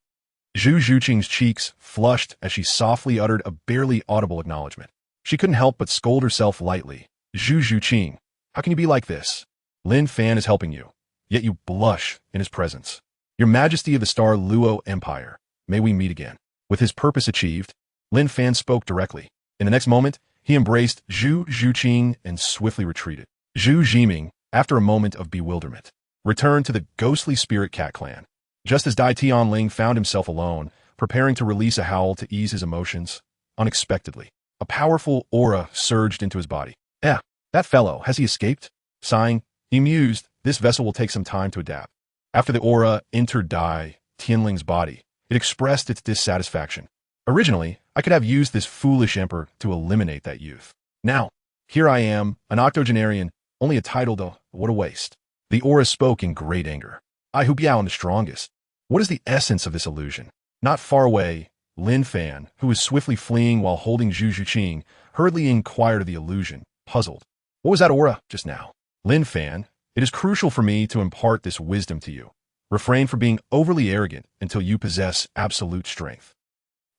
Zhuqing's cheeks flushed as she softly uttered a barely audible acknowledgement. She couldn't help but scold herself lightly. "Zhu Zhuqing, how can you be like this? Lin Fan is helping you, yet you blush in his presence. Your Majesty of the Star Luo Empire, may we meet again." With his purpose achieved, Lin Fan spoke directly. In the next moment, he embraced Zhu Zhuqing and swiftly retreated. Zhu Zhuqing, after a moment of bewilderment, returned to the ghostly spirit cat clan. Just as Dai Tianling found himself alone, preparing to release a howl to ease his emotions, unexpectedly, a powerful aura surged into his body. That fellow, has he escaped?" Sighing, he mused, "This vessel will take some time to adapt." After the aura entered Dai Tianling's body, it expressed its dissatisfaction. "Originally, I could have used this foolish emperor to eliminate that youth. Now, here I am, an octogenarian, only a title though. What a waste." The aura spoke in great anger. "I Hu Biao am the strongest. What is the essence of this illusion?" Not far away, Lin Fan, who was swiftly fleeing while holding Zhu Zhuqing, hurriedly inquired of the illusion, puzzled. "What was that aura just now?" "Lin Fan, it is crucial for me to impart this wisdom to you. Refrain from being overly arrogant until you possess absolute strength."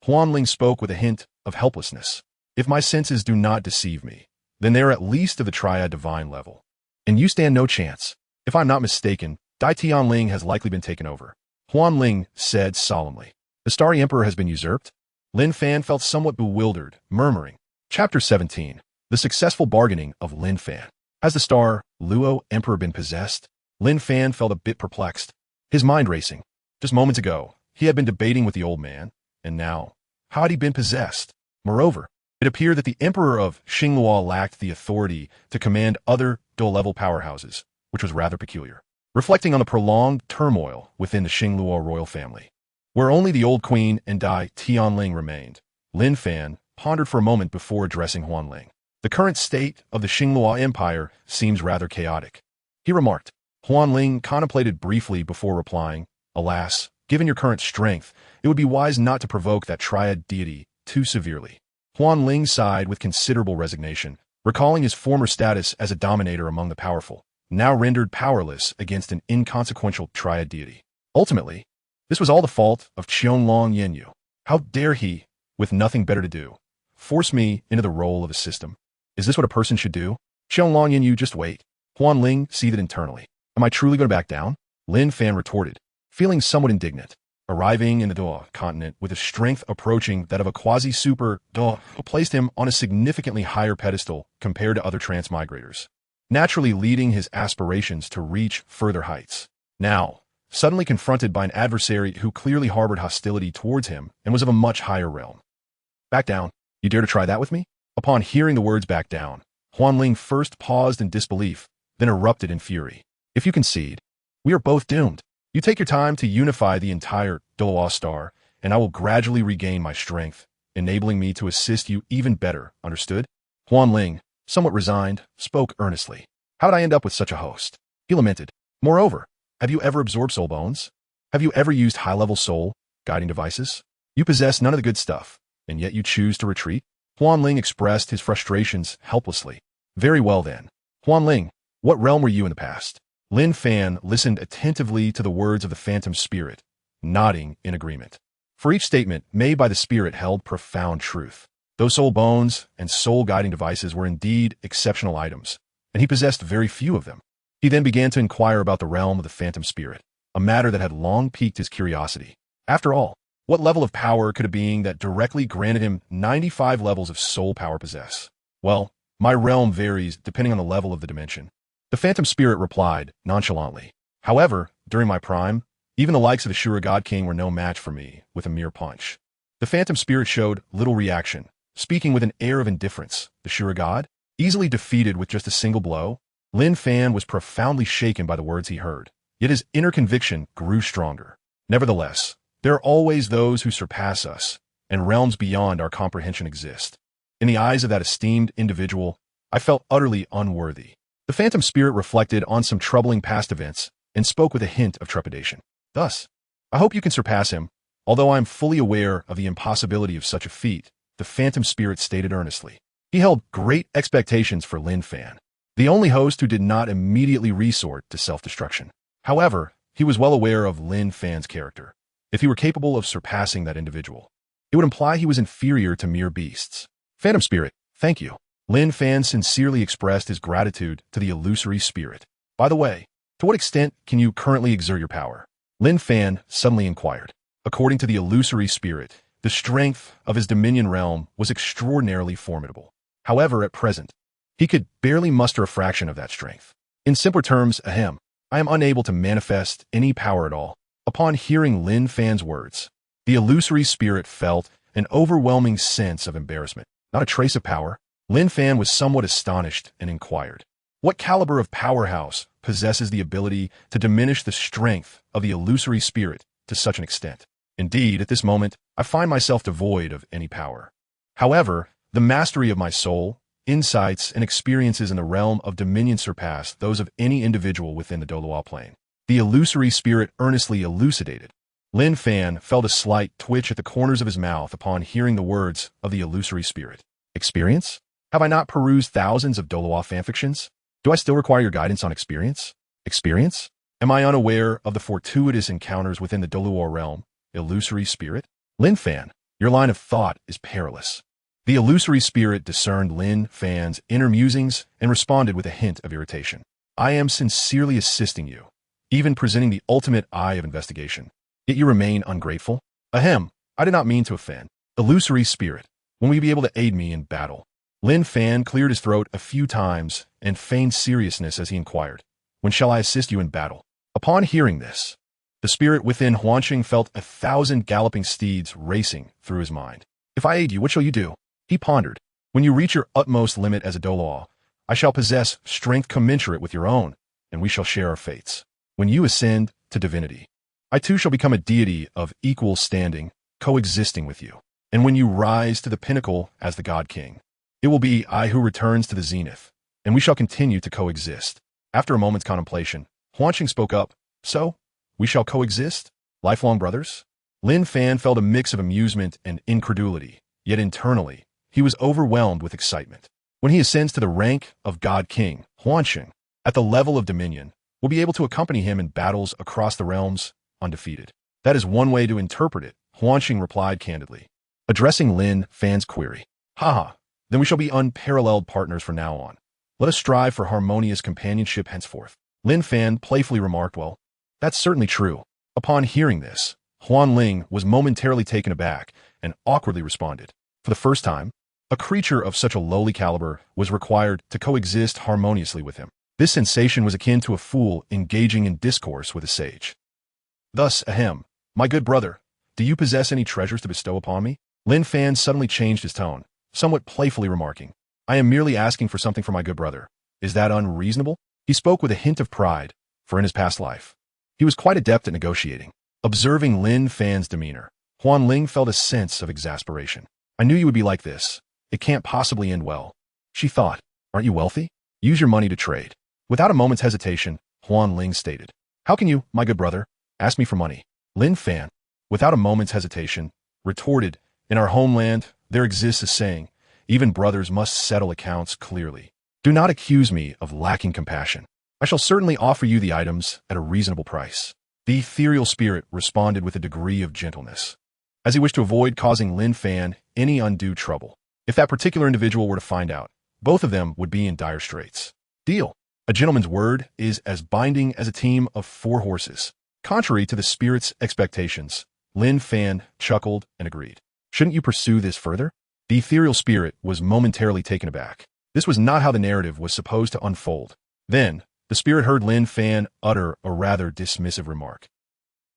Ling spoke with a hint of helplessness. "If my senses do not deceive me, then they are at least of the triad divine level. And you stand no chance. If I'm not mistaken, Dai Tianling has likely been taken over." Ling said solemnly. "The Starry Emperor has been usurped?" Lin Fan felt somewhat bewildered, murmuring. Chapter 17. The Successful Bargaining of Lin Fan. Has the Star Luo Emperor been possessed? Lin Fan felt a bit perplexed, his mind racing. Just moments ago, he had been debating with the old man, and now, how had he been possessed? Moreover, it appeared that the Emperor of Xingluo lacked the authority to command other Dou-level powerhouses, which was rather peculiar. reflecting on the prolonged turmoil within the Xingluo royal family. Where only the old queen and Dai Tianling remained, Lin Fan pondered for a moment before addressing Huanling. The current state of the Xingluo Empire seems rather chaotic. He remarked. Huanling contemplated briefly before replying, "Alas, given your current strength, it would be wise not to provoke that triad deity too severely." Huanling sighed with considerable resignation, recalling his former status as a dominator among the powerful, now rendered powerless against an inconsequential triad deity. Ultimately, this was all the fault of Qianlong Yenyu. How dare he, with nothing better to do, force me into the role of a system? Is this what a person should do? Qianlong Yenyu, just wait. Huanling seethed internally. Am I truly going to back down? Lin Fan retorted, feeling somewhat indignant. Arriving in the Douluo Continent with a strength approaching that of a quasi-super Douluo placed him on a significantly higher pedestal compared to other transmigrators, naturally leading his aspirations to reach further heights. Now, suddenly confronted by an adversary who clearly harbored hostility towards him and was of a much higher realm. Back down? You dare to try that with me? Upon hearing the words back down, Huanling first paused in disbelief, then erupted in fury. If you concede, we are both doomed. You take your time to unify the entire Douluo Star, and I will gradually regain my strength, enabling me to assist you even better, understood? Huanling, somewhat resigned, spoke earnestly. How did I end up with such a host? He lamented. Moreover, have you ever absorbed soul bones? Have you ever used high-level soul guiding devices? You possess none of the good stuff, and yet you choose to retreat? Huanling expressed his frustrations helplessly. Very well then. Huanling, what realm were you in the past? Lin Fan listened attentively to the words of the phantom spirit, nodding in agreement. For each statement made by the spirit held profound truth. Those soul bones and soul-guiding devices were indeed exceptional items, and he possessed very few of them. He then began to inquire about the realm of the phantom spirit, a matter that had long piqued his curiosity. After all, what level of power could a being that directly granted him 95 levels of soul power possess? Well, my realm varies depending on the level of the dimension. The phantom spirit replied, nonchalantly. However, during my prime, even the likes of the Shura God King were no match for me with a mere punch. The phantom spirit showed little reaction, speaking with an air of indifference. The Shura God? Easily defeated with just a single blow? Lin Fan was profoundly shaken by the words he heard, yet his inner conviction grew stronger. Nevertheless, there are always those who surpass us, and realms beyond our comprehension exist. In the eyes of that esteemed individual, I felt utterly unworthy. The phantom spirit reflected on some troubling past events and spoke with a hint of trepidation. Thus, I hope you can surpass him, although I am fully aware of the impossibility of such a feat, the phantom spirit stated earnestly. He held great expectations for Lin Fan, the only host who did not immediately resort to self-destruction. However, he was well aware of Lin Fan's character. If he were capable of surpassing that individual, it would imply he was inferior to mere beasts. Phantom spirit, thank you. Lin Fan sincerely expressed his gratitude to the illusory spirit. By the way, to what extent can you currently exert your power? Lin Fan suddenly inquired. According to the illusory spirit, the strength of his dominion realm was extraordinarily formidable. However, at present, he could barely muster a fraction of that strength. In simpler terms, I am unable to manifest any power at all. Upon hearing Lin Fan's words, the illusory spirit felt an overwhelming sense of embarrassment. Not a trace of power. Lin Fan was somewhat astonished and inquired, what caliber of powerhouse possesses the ability to diminish the strength of the illusory spirit to such an extent? Indeed, at this moment, I find myself devoid of any power. However, the mastery of my soul, insights, and experiences in the realm of dominion surpass those of any individual within the Douluo plane. The illusory spirit earnestly elucidated. Lin Fan felt a slight twitch at the corners of his mouth upon hearing the words of the illusory spirit. Experience? Have I not perused thousands of Douluo fanfictions? Do I still require your guidance on experience? Experience? Am I unaware of the fortuitous encounters within the Douluo realm? Illusory spirit? Lin Fan, your line of thought is perilous. The illusory spirit discerned Lin Fan's inner musings and responded with a hint of irritation. I am sincerely assisting you, even presenting the ultimate eye of investigation. Yet you remain ungrateful? Ahem, I did not mean to offend. Illusory spirit, when will you be able to aid me in battle? Lin Fan cleared his throat a few times and feigned seriousness as he inquired, when shall I assist you in battle? Upon hearing this, the spirit within Huanqing felt 1,000 galloping steeds racing through his mind. If I aid you, what shall you do? He pondered. When you reach your utmost limit as a Douluo, I shall possess strength commensurate with your own, and we shall share our fates. When you ascend to divinity, I too shall become a deity of equal standing, coexisting with you. And when you rise to the pinnacle as the God King, it will be I who returns to the zenith, and we shall continue to coexist. After a moment's contemplation, Huanqing spoke up, So, we shall coexist? Lifelong brothers? Lin Fan felt a mix of amusement and incredulity, yet internally, he was overwhelmed with excitement. When he ascends to the rank of God King, Huanqing, at the level of dominion, will be able to accompany him in battles across the realms, undefeated. That is one way to interpret it, Huanqing replied candidly, addressing Lin Fan's query. Haha, then we shall be unparalleled partners from now on. Let us strive for harmonious companionship henceforth. Lin Fan playfully remarked, Well, that's certainly true. Upon hearing this, Ling was momentarily taken aback and awkwardly responded. For the first time, a creature of such a lowly caliber was required to coexist harmoniously with him. This sensation was akin to a fool engaging in discourse with a sage. Thus, ahem, my good brother, do you possess any treasures to bestow upon me? Lin Fan suddenly changed his tone, somewhat playfully remarking, I am merely asking for something for my good brother. Is that unreasonable? He spoke with a hint of pride, for in his past life, he was quite adept at negotiating. Observing Lin Fan's demeanor, Ling felt a sense of exasperation. I knew you would be like this. It can't possibly end well. She thought, Aren't you wealthy? Use your money to trade. Without a moment's hesitation, Ling stated, How can you, my good brother, ask me for money? Lin Fan, without a moment's hesitation, retorted, In our homeland, there exists a saying, even brothers must settle accounts clearly. Do not accuse me of lacking compassion. I shall certainly offer you the items at a reasonable price. The ethereal spirit responded with a degree of gentleness, as he wished to avoid causing Lin Fan any undue trouble. If that particular individual were to find out, both of them would be in dire straits. Deal. A gentleman's word is as binding as a team of 4 horses. Contrary to the spirit's expectations, Lin Fan chuckled and agreed. Shouldn't you pursue this further? The ethereal spirit was momentarily taken aback. This was not how the narrative was supposed to unfold. Then, the spirit heard Lin Fan utter a rather dismissive remark.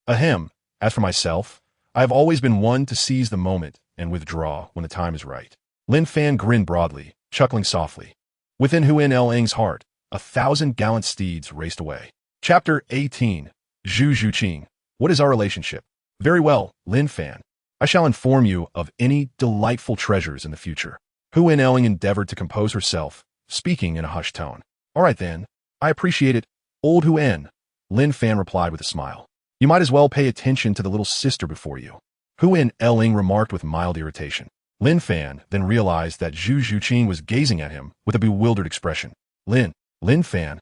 Ahem, as for myself, I have always been one to seize the moment and withdraw when the time is right. Lin Fan grinned broadly, chuckling softly. Within Huinling's heart, 1,000 gallant steeds raced away. Chapter 18. Zhu Zhuqing. What is our relationship? Very well, Lin Fan. I shall inform you of any delightful treasures in the future. Huinling endeavored to compose herself, speaking in a hushed tone. All right then. I appreciate it, old Huan. Lin Fan replied with a smile. You might as well pay attention to the little sister before you. Huinling remarked with mild irritation. Lin Fan then realized that Zhu Zhuqing was gazing at him with a bewildered expression. Lin Fan.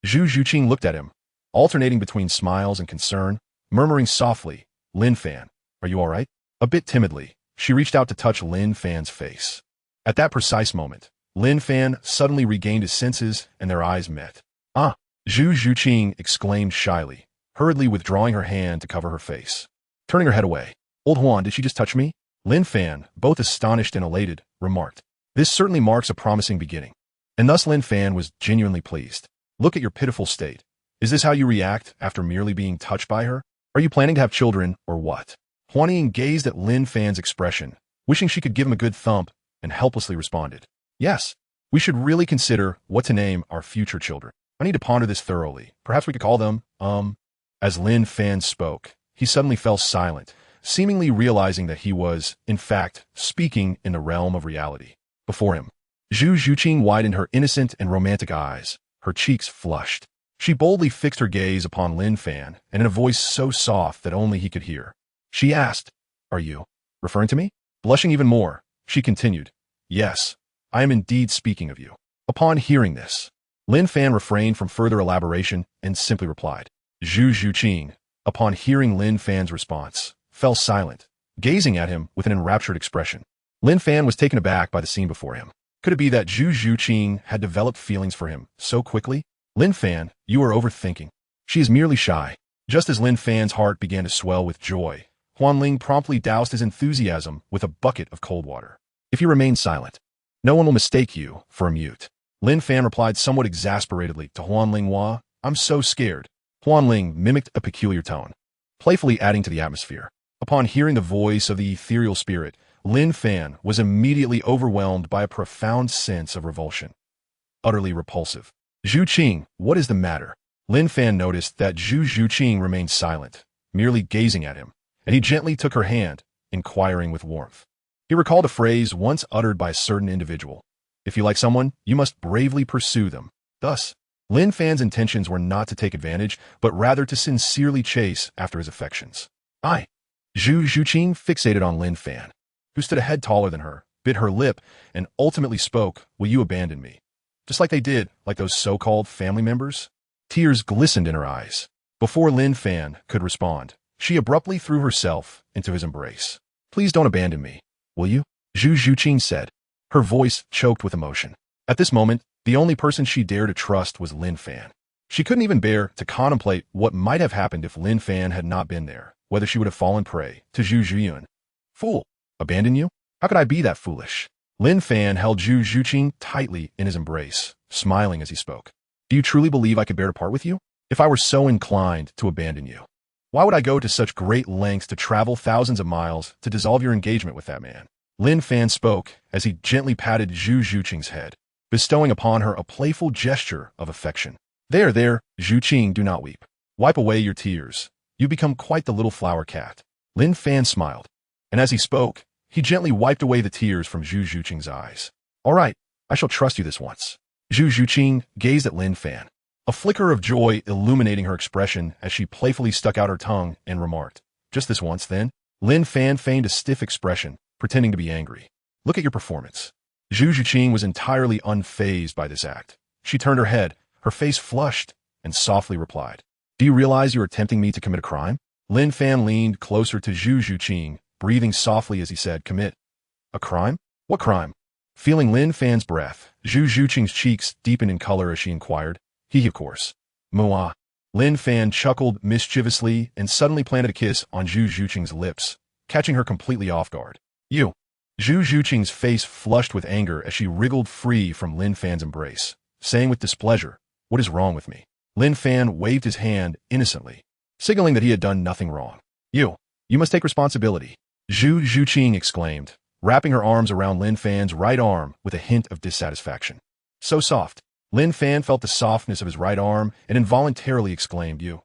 Zhu Zhuqing looked at him, alternating between smiles and concern, murmuring softly, Lin Fan, are you all right? A bit timidly, she reached out to touch Lin Fan's face. At that precise moment, Lin Fan suddenly regained his senses and their eyes met. Ah! Zhu Zhuqing exclaimed shyly, hurriedly withdrawing her hand to cover her face. Turning her head away. Old Huan, did she just touch me? Lin Fan, both astonished and elated, remarked. This certainly marks a promising beginning. And thus Lin Fan was genuinely pleased. Look at your pitiful state. Is this how you react after merely being touched by her? Are you planning to have children, or what? Huan gazed at Lin Fan's expression, wishing she could give him a good thump, and helplessly responded. Yes, we should really consider what to name our future children. I need to ponder this thoroughly. Perhaps we could call them, As Lin Fan spoke, he suddenly fell silent, seemingly realizing that he was, in fact, speaking in the realm of reality. Before him, Zhu Zhuqing widened her innocent and romantic eyes, her cheeks flushed. She boldly fixed her gaze upon Lin Fan, and in a voice so soft that only he could hear, she asked, Are you referring to me? Blushing even more, she continued, Yes, I am indeed speaking of you. Upon hearing this, Lin Fan refrained from further elaboration and simply replied. Zhu Zhuqing, upon hearing Lin Fan's response, fell silent, gazing at him with an enraptured expression. Lin Fan was taken aback by the scene before him. Could it be that Zhu Zhuqing had developed feelings for him so quickly? Lin Fan, you are overthinking. She is merely shy. Just as Lin Fan's heart began to swell with joy, Ling promptly doused his enthusiasm with a bucket of cold water. If you remain silent, no one will mistake you for a mute. Lin Fan replied somewhat exasperatedly to Ling Hua, I'm so scared. Ling mimicked a peculiar tone, playfully adding to the atmosphere. Upon hearing the voice of the ethereal spirit, Lin Fan was immediately overwhelmed by a profound sense of revulsion. Utterly repulsive. Zhuqing, what is the matter? Lin Fan noticed that Zhu Zhuqing remained silent, merely gazing at him, and he gently took her hand, inquiring with warmth. He recalled a phrase once uttered by a certain individual. If you like someone, you must bravely pursue them. Thus, Lin Fan's intentions were not to take advantage, but rather to sincerely chase after his affections. Zhu Zhuqing fixated on Lin Fan, who stood a head taller than her, bit her lip, and ultimately spoke, "Will you abandon me?" Just like they did, like those so-called family members. Tears glistened in her eyes. Before Lin Fan could respond, she abruptly threw herself into his embrace. "Please don't abandon me, will you?" Zhu Zhuqing said, her voice choked with emotion. At this moment, the only person she dared to trust was Lin Fan. She couldn't even bear to contemplate what might have happened if Lin Fan had not been there, whether she would have fallen prey to Zhu Zhuqing. "Fool! Abandon you? How could I be that foolish?" Lin Fan held Zhu Zhuqing tightly in his embrace, smiling as he spoke. "Do you truly believe I could bear to part with you? If I were so inclined to abandon you, why would I go to such great lengths to travel thousands of miles to dissolve your engagement with that man?" Lin Fan spoke as he gently patted Zhu Zhuqing's head, bestowing upon her a playful gesture of affection. There, Zhuqing, do not weep. Wipe away your tears. You become quite the little flower cat." Lin Fan smiled, and as he spoke, he gently wiped away the tears from Zhu Zhuqing's eyes. "All right, I shall trust you this once." Zhu Zhuqing gazed at Lin Fan, a flicker of joy illuminating her expression as she playfully stuck out her tongue and remarked, "Just this once, then?" Lin Fan feigned a stiff expression, pretending to be angry. "Look at your performance." Zhu Zhuqing was entirely unfazed by this act. She turned her head, her face flushed, and softly replied, "Do you realize you are tempting me to commit a crime?" Lin Fan leaned closer to Zhu Zhuqing, breathing softly as he said, "Commit a crime? What crime?" Feeling Lin Fan's breath, Zhu Zhuqing's cheeks deepened in color as she inquired. "He, of course." "Mua." Lin Fan chuckled mischievously and suddenly planted a kiss on Zhu Zhuqing's lips, catching her completely off guard. "You." Zhu Zhuqing's face flushed with anger as she wriggled free from Lin Fan's embrace, saying with displeasure, "What is wrong with me?" Lin Fan waved his hand innocently, signaling that he had done nothing wrong. You must take responsibility," Zhu Zhuqing exclaimed, wrapping her arms around Lin Fan's right arm with a hint of dissatisfaction. "So soft." Lin Fan felt the softness of his right arm and involuntarily exclaimed, "You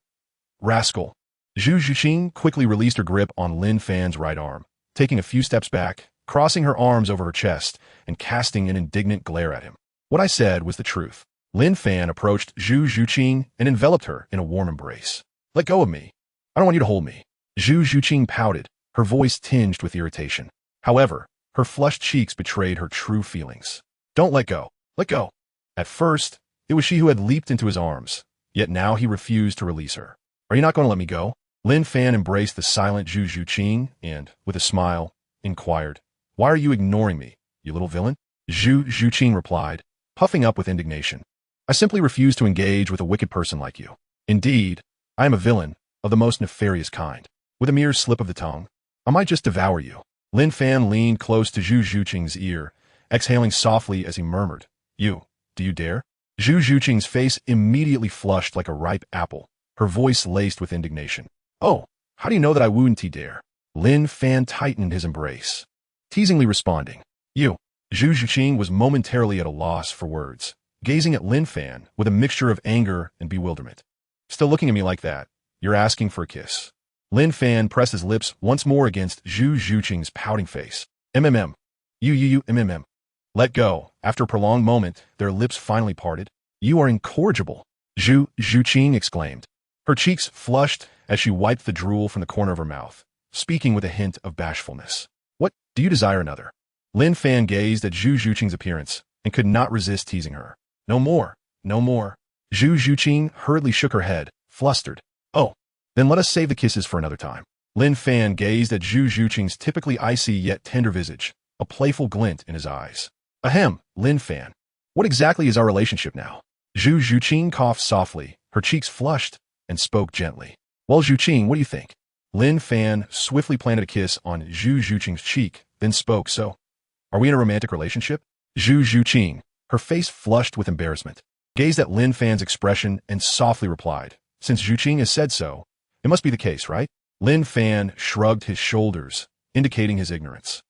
rascal." Zhu Zhuqing quickly released her grip on Lin Fan's right arm, taking a few steps back, crossing her arms over her chest, and casting an indignant glare at him. "What I said was the truth." Lin Fan approached Zhu Zhuqing and enveloped her in a warm embrace. "Let go of me. I don't want you to hold me." Zhu Zhuqing pouted, her voice tinged with irritation. However, her flushed cheeks betrayed her true feelings. "Don't let go. Let go." At first, it was she who had leaped into his arms, yet now he refused to release her. "Are you not going to let me go?" Lin Fan embraced the silent Zhu Zhuqing and, with a smile, inquired, "Why are you ignoring me, you little villain?" Zhu Zhuqing replied, puffing up with indignation. "I simply refuse to engage with a wicked person like you. Indeed, I am a villain of the most nefarious kind. With a mere slip of the tongue, I might just devour you." Lin Fan leaned close to Zhu Zhuqing's ear, exhaling softly as he murmured, Do you dare?" Zhu Zhuqing's face immediately flushed like a ripe apple, her voice laced with indignation. "Oh, how do you know that I wouldn't dare?" Lin Fan tightened his embrace, teasingly responding, "You." Zhu Zhuqing was momentarily at a loss for words, gazing at Lin Fan with a mixture of anger and bewilderment. "Still looking at me like that? You're asking for a kiss." Lin Fan pressed his lips once more against Zhu Zhuqing's pouting face. "You. Let go." After a prolonged moment, their lips finally parted. "You are incorrigible," Zhu Zhuqing exclaimed. Her cheeks flushed as she wiped the drool from the corner of her mouth, speaking with a hint of bashfulness. "What, do you desire another?" Lin Fan gazed at Zhu Zhuqing's appearance and could not resist teasing her. No more. Zhu Zhuqing hurriedly shook her head, flustered. "Oh, then let us save the kisses for another time." Lin Fan gazed at Zhu Zhuqing's typically icy yet tender visage, a playful glint in his eyes. "Ahem, Lin Fan. What exactly is our relationship now?" Zhu Zhuqing coughed softly, her cheeks flushed, and spoke gently. "Well, Zhuqing, what do you think?" Lin Fan swiftly planted a kiss on Zhu Zhuqing's cheek, then spoke, "So, are we in a romantic relationship?" Zhu Zhuqing, her face flushed with embarrassment, gazed at Lin Fan's expression and softly replied, "Since Zhuqing has said so, it must be the case, right?" Lin Fan shrugged his shoulders, indicating his ignorance.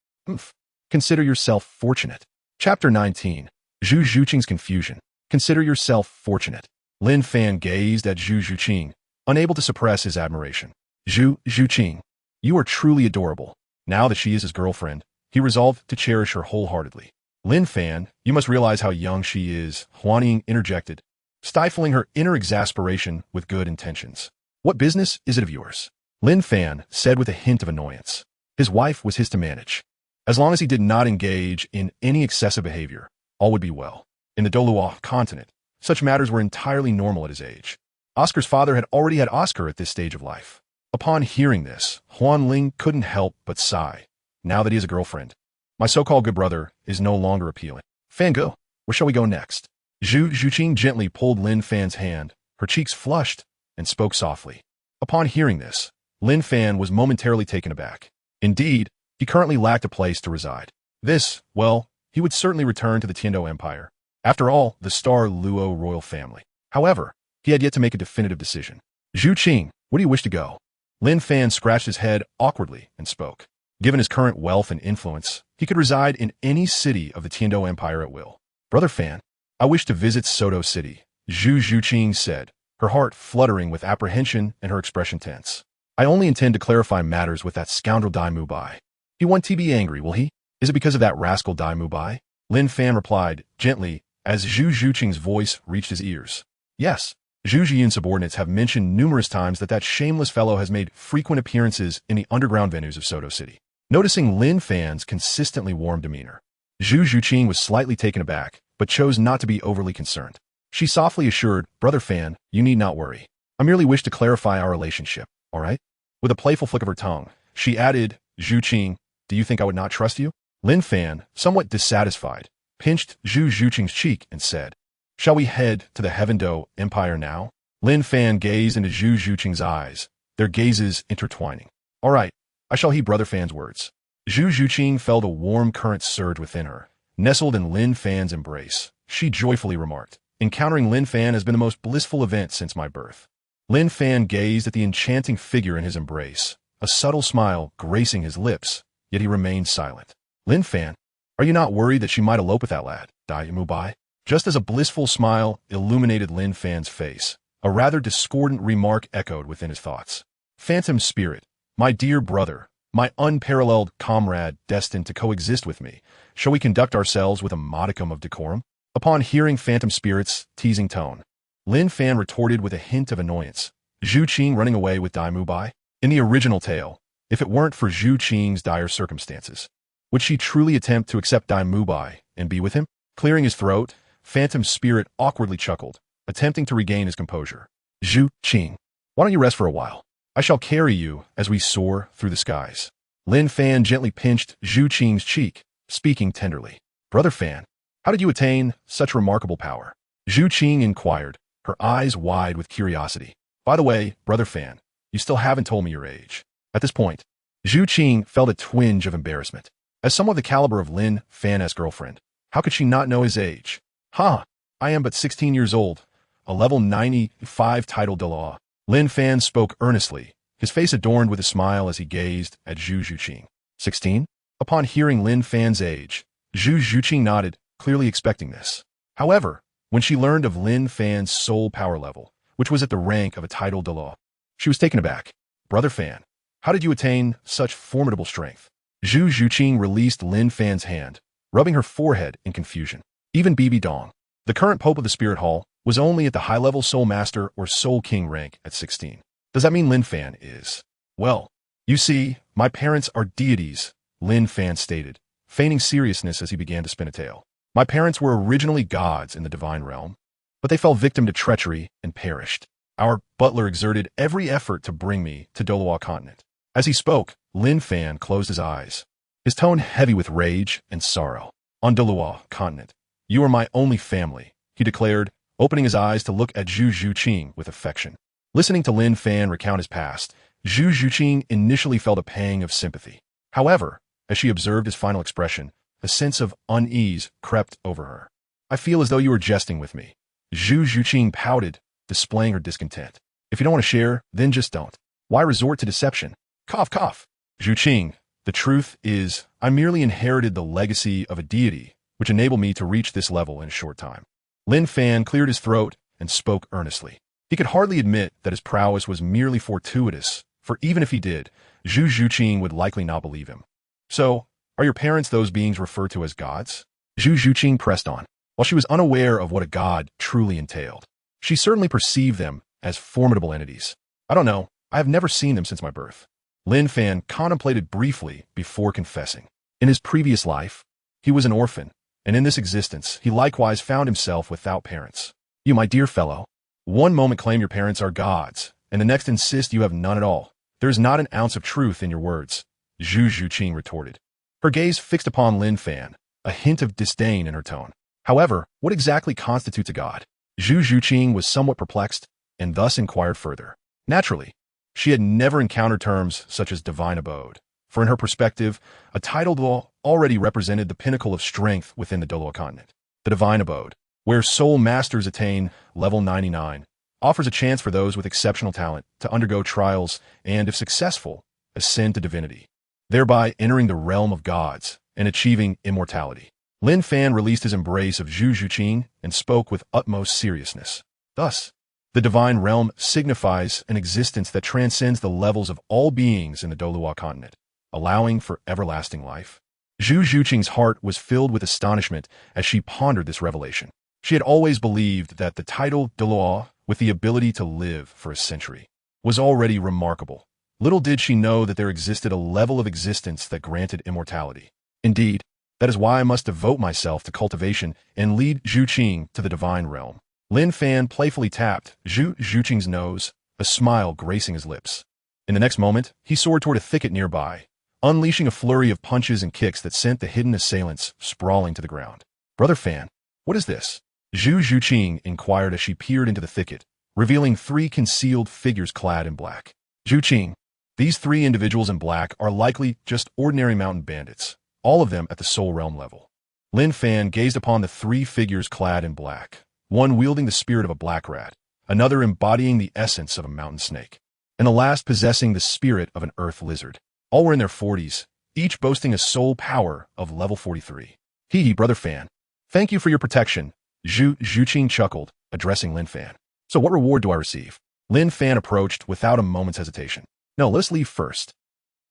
Consider yourself fortunate." Chapter 19. Zhu Zhuqing's confusion. Consider yourself fortunate. Lin Fan gazed at Zhu Zhuqing, unable to suppress his admiration. Zhu Zhuqing, you are truly adorable. Now that she is his girlfriend, he resolved to cherish her wholeheartedly. Lin Fan, you must realize how young she is, Huan interjected, stifling her inner exasperation with good intentions. What business is it of yours? Lin Fan said with a hint of annoyance. His wife was his to manage. As long as he did not engage in any excessive behavior, all would be well. In the Douluo Continent, such matters were entirely normal at his age. Oscar's father had already had Oscar at this stage of life. Upon hearing this, Huan Ling couldn't help but sigh. Now that he has a girlfriend, my so-called good brother is no longer appealing. Fan go, where shall we go next? Zhu Zhuqing gently pulled Lin Fan's hand. Her cheeks flushed and spoke softly. Upon hearing this, Lin Fan was momentarily taken aback. Indeed, he currently lacked a place to reside. He would certainly return to the Tiandou Empire. After all, the Star Luo royal family. However, he had yet to make a definitive decision. Zhuqing, where do you wish to go? Lin Fan scratched his head awkwardly and spoke. Given his current wealth and influence, he could reside in any city of the Tiandou Empire at will. Brother Fan, I wish to visit Soto City, Zhu Zhuqing said, her heart fluttering with apprehension and her expression tense. I only intend to clarify matters with that scoundrel Dai Mubai. He won't be angry, will he? Is it because of that rascal Dai Mubai? Lin Fan replied, gently, as Zhu Zhuqing's voice reached his ears. Yes, Zhu Zhuqing's subordinates have mentioned numerous times that shameless fellow has made frequent appearances in the underground venues of Soto City. Noticing Lin Fan's consistently warm demeanor, Zhu Zhuqing was slightly taken aback, but chose not to be overly concerned. She softly assured, Brother Fan, you need not worry. I merely wish to clarify our relationship, all right? With a playful flick of her tongue, she added, Zhuqing, do you think I would not trust you? Lin Fan, somewhat dissatisfied, pinched Zhu Zhuqing's cheek and said, shall we head to the Heaven Dou Empire now? Lin Fan gazed into Zhu Zhuqing's eyes, their gazes intertwining. All right, I shall heed Brother Fan's words. Zhu Zhuqing felt a warm current surge within her. Nestled in Lin Fan's embrace, she joyfully remarked, encountering Lin Fan has been the most blissful event since my birth. Lin Fan gazed at the enchanting figure in his embrace, a subtle smile gracing his lips, yet he remained silent. Lin Fan, are you not worried that she might elope with that lad, Dai Mubai? Just as a blissful smile illuminated Lin Fan's face, a rather discordant remark echoed within his thoughts. Phantom spirit, my dear brother, my unparalleled comrade destined to coexist with me, shall we conduct ourselves with a modicum of decorum? Upon hearing Phantom Spirit's teasing tone, Lin Fan retorted with a hint of annoyance. Zhuqing running away with Dai Mubai? In the original tale, if it weren't for Zhuqing's dire circumstances, would she truly attempt to accept Dai Mubai and be with him? Clearing his throat, Phantom Spirit awkwardly chuckled, attempting to regain his composure. Zhuqing, why don't you rest for a while? I shall carry you as we soar through the skies. Lin Fan gently pinched Zhuqing's cheek, speaking tenderly. Brother Fan, how did you attain such remarkable power? Zhuqing inquired, her eyes wide with curiosity. By the way, Brother Fan, you still haven't told me your age. At this point, Zhuqing felt a twinge of embarrassment. As someone of the caliber of Lin Fan's girlfriend, how could she not know his age? I am but 16 years old, a level 95 title Douluo. Lin Fan spoke earnestly, his face adorned with a smile as he gazed at Zhu Zhuqing. 16? Upon hearing Lin Fan's age, Zhu Zhuqing nodded, clearly expecting this. However, when she learned of Lin Fan's soul power level, which was at the rank of a title Douluo, she was taken aback. Brother Fan, how did you attain such formidable strength? Zhu Zhuqing released Lin Fan's hand, rubbing her forehead in confusion. Even Bibi Dong, the current Pope of the Spirit Hall, was only at the high-level Soul Master or Soul King rank at 16. Does that mean Lin Fan is? Well, you see, my parents are deities, Lin Fan stated, feigning seriousness as he began to spin a tale. My parents were originally gods in the divine realm, but they fell victim to treachery and perished. Our butler exerted every effort to bring me to Douluo Continent. As he spoke, Lin Fan closed his eyes, his tone heavy with rage and sorrow. On Douluo Continent, you are my only family, he declared, opening his eyes to look at Zhu Zhuqing with affection. Listening to Lin Fan recount his past, Zhu Zhuqing initially felt a pang of sympathy. However, as she observed his final expression, a sense of unease crept over her. I feel as though you were jesting with me. Zhu Zhuqing pouted, displaying her discontent. If you don't want to share, then just don't. Why resort to deception? Cough, cough. Zhuqing, the truth is, I merely inherited the legacy of a deity, which enabled me to reach this level in a short time. Lin Fan cleared his throat and spoke earnestly. He could hardly admit that his prowess was merely fortuitous, for even if he did, Zhu Zhuqing would likely not believe him. So, are your parents those beings referred to as gods? Zhu Zhuqing pressed on. While she was unaware of what a god truly entailed, she certainly perceived them as formidable entities. I don't know. I have never seen them since my birth. Lin Fan contemplated briefly before confessing. In his previous life, he was an orphan, and in this existence, he likewise found himself without parents. You, my dear fellow, one moment claim your parents are gods, and the next insist you have none at all. There is not an ounce of truth in your words, Zhu Zhuqing retorted. Her gaze fixed upon Lin Fan, a hint of disdain in her tone. However, what exactly constitutes a god? Zhu Zhuqing was somewhat perplexed, and thus inquired further. Naturally, she had never encountered terms such as divine abode, for in her perspective, a title already represented the pinnacle of strength within the Douluo Continent. The divine abode, where soul masters attain level 99, offers a chance for those with exceptional talent to undergo trials and, if successful, ascend to divinity, thereby entering the realm of gods and achieving immortality. Lin Fan released his embrace of Zhu Zhuqing and spoke with utmost seriousness. Thus, the divine realm signifies an existence that transcends the levels of all beings in the Douluo Continent, allowing for everlasting life. Zhu Zhuqing's heart was filled with astonishment as she pondered this revelation. She had always believed that the title Douluo, with the ability to live for a century, was already remarkable. Little did she know that there existed a level of existence that granted immortality. Indeed, that is why I must devote myself to cultivation and lead Zhuqing to the divine realm. Lin Fan playfully tapped Zhu Zhuqing's nose, a smile gracing his lips. In the next moment, he soared toward a thicket nearby, unleashing a flurry of punches and kicks that sent the hidden assailants sprawling to the ground. Brother Fan, what is this? Zhu Zhuqing inquired as she peered into the thicket, revealing 3 concealed figures clad in black. Zhuqing, these 3 individuals in black are likely just ordinary mountain bandits, all of them at the soul realm level. Lin Fan gazed upon the 3 figures clad in black, one wielding the spirit of a black rat, another embodying the essence of a mountain snake, and the last possessing the spirit of an earth lizard. All were in their 40s, each boasting a soul power of level 43. Hee, Brother Fan. Thank you for your protection, Zhu Zhuqing chuckled, addressing Lin Fan. So what reward do I receive? Lin Fan approached without a moment's hesitation. No, let's leave first.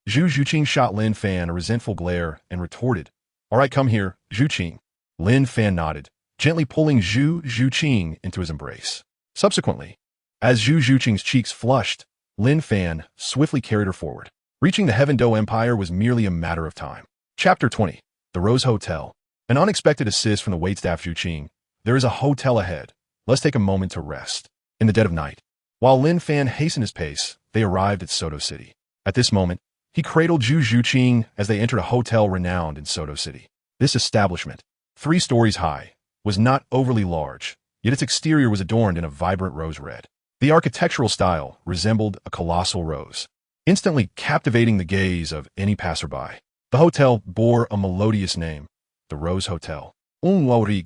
Zhu Zhuqing shot Lin Fan a resentful glare and retorted, All right, come here, Zhuqing. Lin Fan nodded, gently pulling Zhu Zhuqing into his embrace. Subsequently, as Zhu Zhuqing's cheeks flushed, Lin Fan swiftly carried her forward. Reaching the Heaven Dou Empire was merely a matter of time. Chapter 20. The Rose Hotel. An unexpected assist from the waitstaff Zhuqing. There is a hotel ahead. Let's take a moment to rest. In the dead of night, while Lin Fan hastened his pace, they arrived at Soto City. At this moment, he cradled Zhu Zhuqing as they entered a hotel renowned in Soto City. This establishment, 3 stories high, was not overly large, yet its exterior was adorned in a vibrant rose red. The architectural style resembled a colossal rose, instantly captivating the gaze of any passerby. The hotel bore a melodious name, the Rose Hotel. Zhu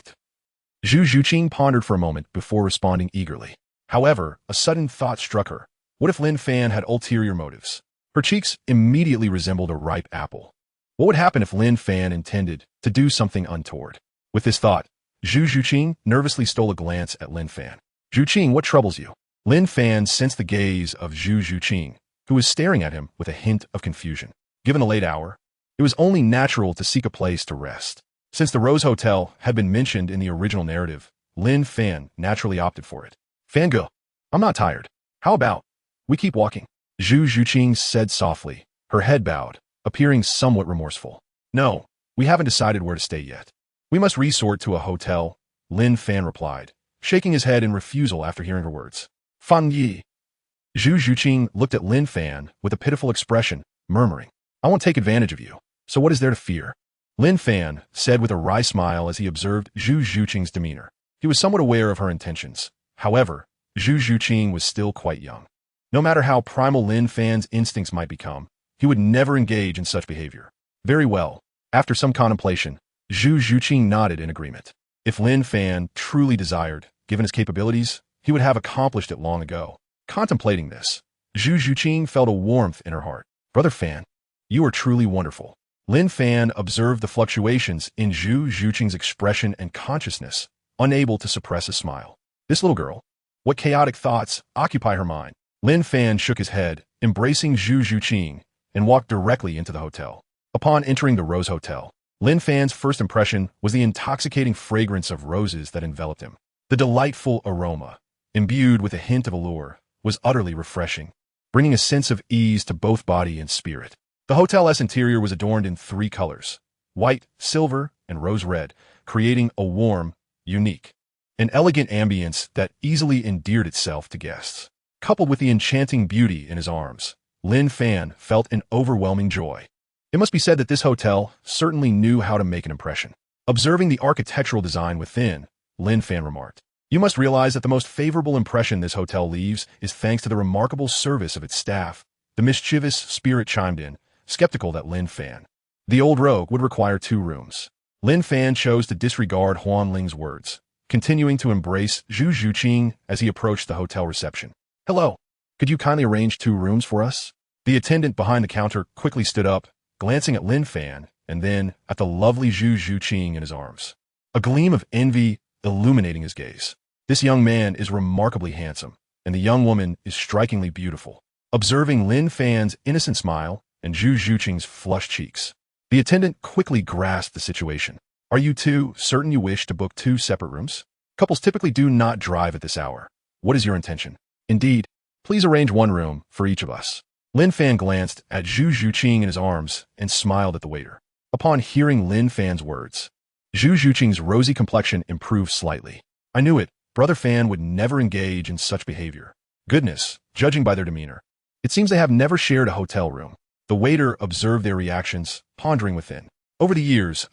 Zhuqing pondered for a moment before responding eagerly. However, a sudden thought struck her. What if Lin Fan had ulterior motives? Her cheeks immediately resembled a ripe apple. What would happen if Lin Fan intended to do something untoward? With this thought, Zhu Zhuqing nervously stole a glance at Lin Fan. Zhuqing, what troubles you? Lin Fan sensed the gaze of Zhu Zhuqing, who was staring at him with a hint of confusion. Given the late hour, it was only natural to seek a place to rest. Since the Rose Hotel had been mentioned in the original narrative, Lin Fan naturally opted for it. Fangirl, I'm not tired. How about we keep walking? Zhu Zhuqing said softly, her head bowed, appearing somewhat remorseful. No, we haven't decided where to stay yet. We must resort to a hotel, Lin Fan replied, shaking his head in refusal after hearing her words. Fan Yi. Zhu Zhuqing looked at Lin Fan with a pitiful expression, murmuring, I won't take advantage of you, so what is there to fear? Lin Fan said with a wry smile as he observed Zhu Zhuqing's demeanor. He was somewhat aware of her intentions. However, Zhu Zhuqing was still quite young. No matter how primal Lin Fan's instincts might become, he would never engage in such behavior. Very well. After some contemplation, Zhu Zhuqing nodded in agreement. If Lin Fan truly desired, given his capabilities, he would have accomplished it long ago. Contemplating this, Zhu Zhuqing felt a warmth in her heart. Brother Fan, you are truly wonderful. Lin Fan observed the fluctuations in Zhu Zhuqing's expression and consciousness, unable to suppress a smile. This little girl, What chaotic thoughts occupy her mind? Lin Fan shook his head, embracing Zhu Zhuqing, and walked directly into the hotel. Upon entering the Rose Hotel, Lin Fan's first impression was the intoxicating fragrance of roses that enveloped him. The delightful aroma, imbued with a hint of allure, was utterly refreshing, bringing a sense of ease to both body and spirit. The hotel's interior was adorned in 3 colors, white, silver, and rose red, creating a warm, unique, and elegant ambience that easily endeared itself to guests. Coupled with the enchanting beauty in his arms, Lin Fan felt an overwhelming joy. It must be said that this hotel certainly knew how to make an impression. Observing the architectural design within, Lin Fan remarked, "You must realize that the most favorable impression this hotel leaves is thanks to the remarkable service of its staff." The mischievous spirit chimed in, skeptical that Lin Fan, the old rogue, would require 2 rooms. Lin Fan chose to disregard Huan Ling's words, continuing to embrace Zhu Zhuqing as he approached the hotel reception. "Hello, could you kindly arrange 2 rooms for us?" The attendant behind the counter quickly stood up, glancing at Lin Fan and then at the lovely Zhu Zhuqing in his arms, a gleam of envy illuminating his gaze. This young man is remarkably handsome, and the young woman is strikingly beautiful. Observing Lin Fan's innocent smile and Zhu Zhuqing's flushed cheeks, the attendant quickly grasped the situation. "Are you 2 certain you wish to book 2 separate rooms? Couples typically do not drive at this hour. What is your intention?" "Indeed, please arrange 1 room for each of us." Lin Fan glanced at Zhu Zhuqing in his arms and smiled at the waiter. Upon hearing Lin Fan's words, Zhu Zhuqing's rosy complexion improved slightly. "I knew it. Brother Fan would never engage in such behavior. Goodness, judging by their demeanor. It seems they have never shared a hotel room." The waiter observed their reactions, pondering within. "Over the years,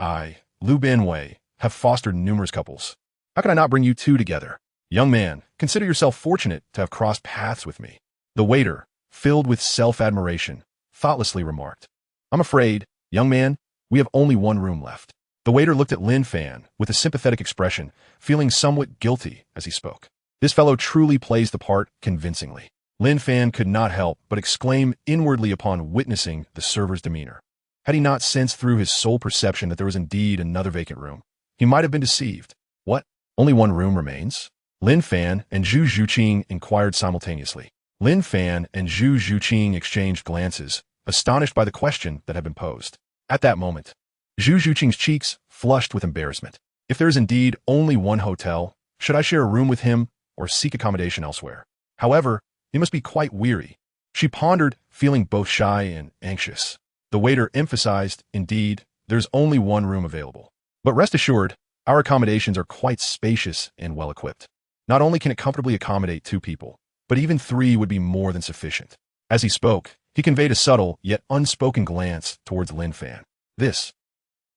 Lu Benwei, have fostered numerous couples. How could I not bring you 2 together? Young man, consider yourself fortunate to have crossed paths with me." The waiter, filled with self-admiration, thoughtlessly remarked, "I'm afraid, young man, we have only 1 room left." The waiter looked at Lin Fan with a sympathetic expression, feeling somewhat guilty as he spoke. This fellow truly plays the part convincingly. Lin Fan could not help but exclaim inwardly upon witnessing the server's demeanor. Had he not sensed through his sole perception that there was indeed another vacant room, he might have been deceived. "What? Only 1 room remains?" Lin Fan and Zhu Zhuqing inquired simultaneously. Lin Fan and Zhu Zhuqing exchanged glances, astonished by the question that had been posed. At that moment, Zhu Zhuqing's cheeks flushed with embarrassment. If there is indeed only 1 hotel, should I share a room with him or seek accommodation elsewhere? However, he must be quite weary. She pondered, feeling both shy and anxious. The waiter emphasized, "Indeed, there's only 1 room available. But rest assured, our accommodations are quite spacious and well-equipped. Not only can it comfortably accommodate 2 people, but even 3 would be more than sufficient." As he spoke, he conveyed a subtle yet unspoken glance towards Lin Fan. This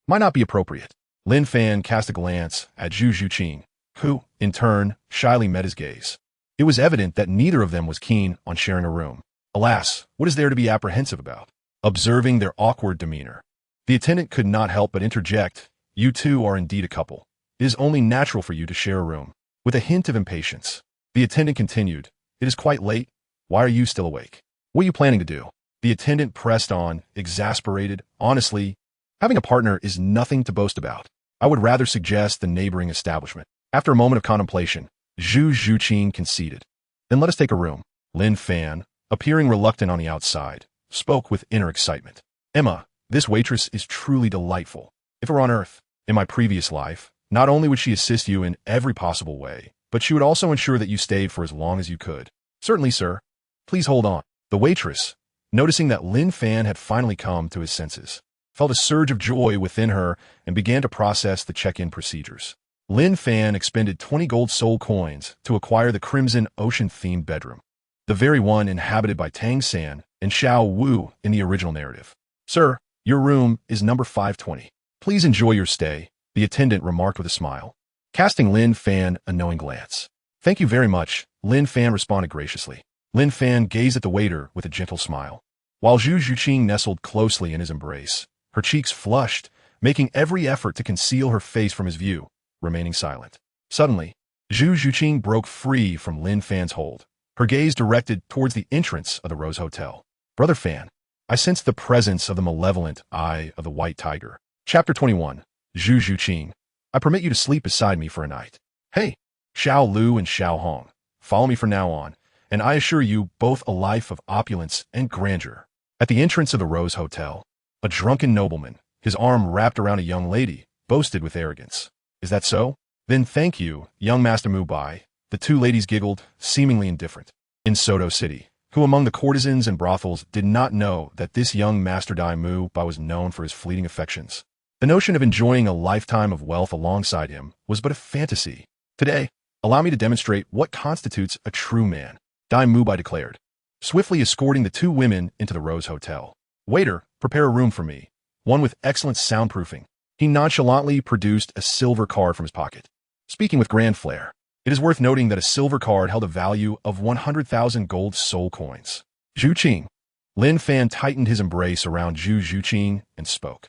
might not be appropriate. Lin Fan cast a glance at Zhu Zhuqing, who, in turn, shyly met his gaze. It was evident that neither of them was keen on sharing a room. Alas, what is there to be apprehensive about? Observing their awkward demeanor, the attendant could not help but interject, "You 2 are indeed a couple. It is only natural for you to share a room." With a hint of impatience, the attendant continued, "It is quite late. Why are you still awake? What are you planning to do?" The attendant pressed on, exasperated. "Honestly, having a partner is nothing to boast about. I would rather suggest the neighboring establishment." After a moment of contemplation, Zhu Zhuqing conceded. "Then let us take a room." Lin Fan, appearing reluctant on the outside, spoke with inner excitement. "Emma, this waitress is truly delightful. If it were on Earth, in my previous life, not only would she assist you in every possible way, but she would also ensure that you stayed for as long as you could." "Certainly, sir. Please hold on." The waitress, noticing that Lin Fan had finally come to his senses, felt a surge of joy within her and began to process the check-in procedures. Lin Fan expended 20 gold soul coins to acquire the Crimson Ocean-themed bedroom, the very one inhabited by Tang San and Xiao Wu in the original narrative. "Sir, your room is number 520. Please enjoy your stay," the attendant remarked with a smile, casting Lin Fan a knowing glance. "Thank you very much," Lin Fan responded graciously. Lin Fan gazed at the waiter with a gentle smile, while Zhu Zhuqing nestled closely in his embrace. Her cheeks flushed, making every effort to conceal her face from his view, remaining silent. Suddenly, Zhu Zhuqing broke free from Lin Fan's hold, her gaze directed towards the entrance of the Rose Hotel. "Brother Fan, I sense the presence of the malevolent eye of the White Tiger." Chapter 21. Zhu Zhuqing, I permit you to sleep beside me for a night. "Hey!" Xiao Lu and Xiao Hong, follow me from now on, and I assure you both a life of opulence and grandeur. At the entrance of the Rose Hotel, a drunken nobleman, his arm wrapped around a young lady, boasted with arrogance. Is that so? Then thank you, young Master Mubai. The two ladies giggled, seemingly indifferent. In Soto City, who among the courtesans and brothels did not know that this young Master Dai Mubai was known for his fleeting affections? The notion of enjoying a lifetime of wealth alongside him was but a fantasy. Today, allow me to demonstrate what constitutes a true man, Dai Mubai declared, swiftly escorting the two women into the Rose Hotel. Waiter, prepare a room for me, one with excellent soundproofing. He nonchalantly produced a silver card from his pocket, speaking with grand flair. It is worth noting that a silver card held a value of 100,000 gold soul coins. Zhu Zhuqing. Lin Fan tightened his embrace around Zhu Zhuqing and spoke.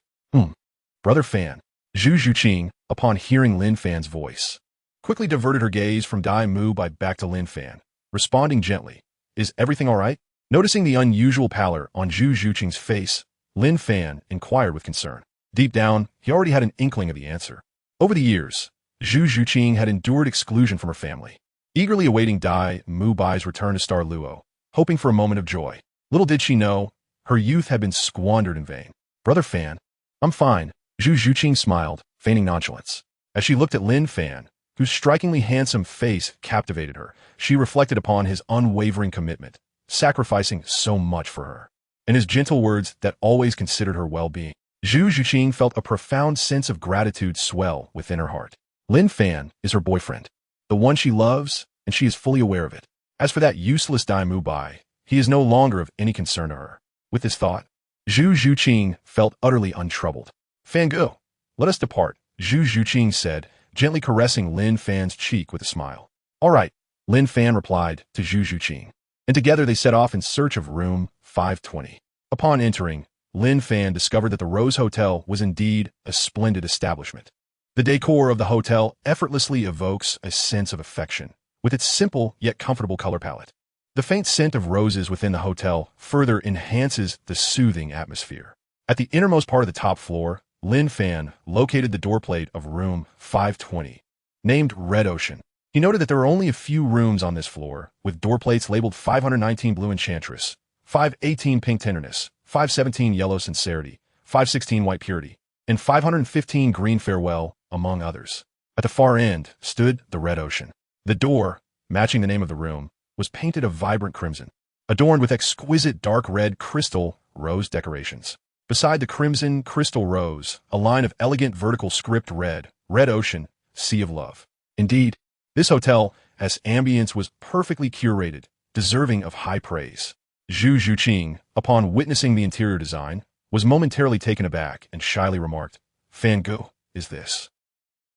Brother Fan. Zhu Zhuqing, upon hearing Lin Fan's voice, quickly diverted her gaze from Dai Mubai back to Lin Fan, responding gently. Is everything all right? Noticing the unusual pallor on Zhu Zhuqing's face, Lin Fan inquired with concern. Deep down, he already had an inkling of the answer. Over the years, Zhu Zhuqing had endured exclusion from her family, eagerly awaiting Dai Mubai's return to Star Luo, hoping for a moment of joy. Little did she know, her youth had been squandered in vain. Brother Fan, I'm fine. Zhu Zhuqing smiled, feigning nonchalance. As she looked at Lin Fan, whose strikingly handsome face captivated her, she reflected upon his unwavering commitment, sacrificing so much for her, and his gentle words that always considered her well-being. Zhu Zhuqing felt a profound sense of gratitude swell within her heart. Lin Fan is her boyfriend, the one she loves, and she is fully aware of it. As for that useless Dai Mubai, he is no longer of any concern to her. With this thought, Zhu Zhuqing felt utterly untroubled. Fan go, let us depart, Zhu Zhuqing said, gently caressing Lin Fan's cheek with a smile. All right, Lin Fan replied to Zhu Zhuqing, and together they set off in search of room 520. Upon entering, Lin Fan discovered that the Rose Hotel was indeed a splendid establishment. The decor of the hotel effortlessly evokes a sense of affection, with its simple yet comfortable color palette. The faint scent of roses within the hotel further enhances the soothing atmosphere. At the innermost part of the top floor, Lin Fan located the doorplate of room 520, named Red Ocean. He noted that there are only a few rooms on this floor, with doorplates labeled 519 Blue Enchantress, 518 Pink Tenderness, 517 Yellow Sincerity, 516 White Purity, and 515 Green Farewell, among others. At the far end stood the Red Ocean. The door, matching the name of the room, was painted a vibrant crimson, adorned with exquisite dark red crystal rose decorations. Beside the crimson crystal rose, a line of elegant vertical script read, Red Ocean, Sea of Love. Indeed, this hotel, as ambience was perfectly curated, deserving of high praise. Zhu Zhuqing, upon witnessing the interior design, was momentarily taken aback and shyly remarked, Fan go, is this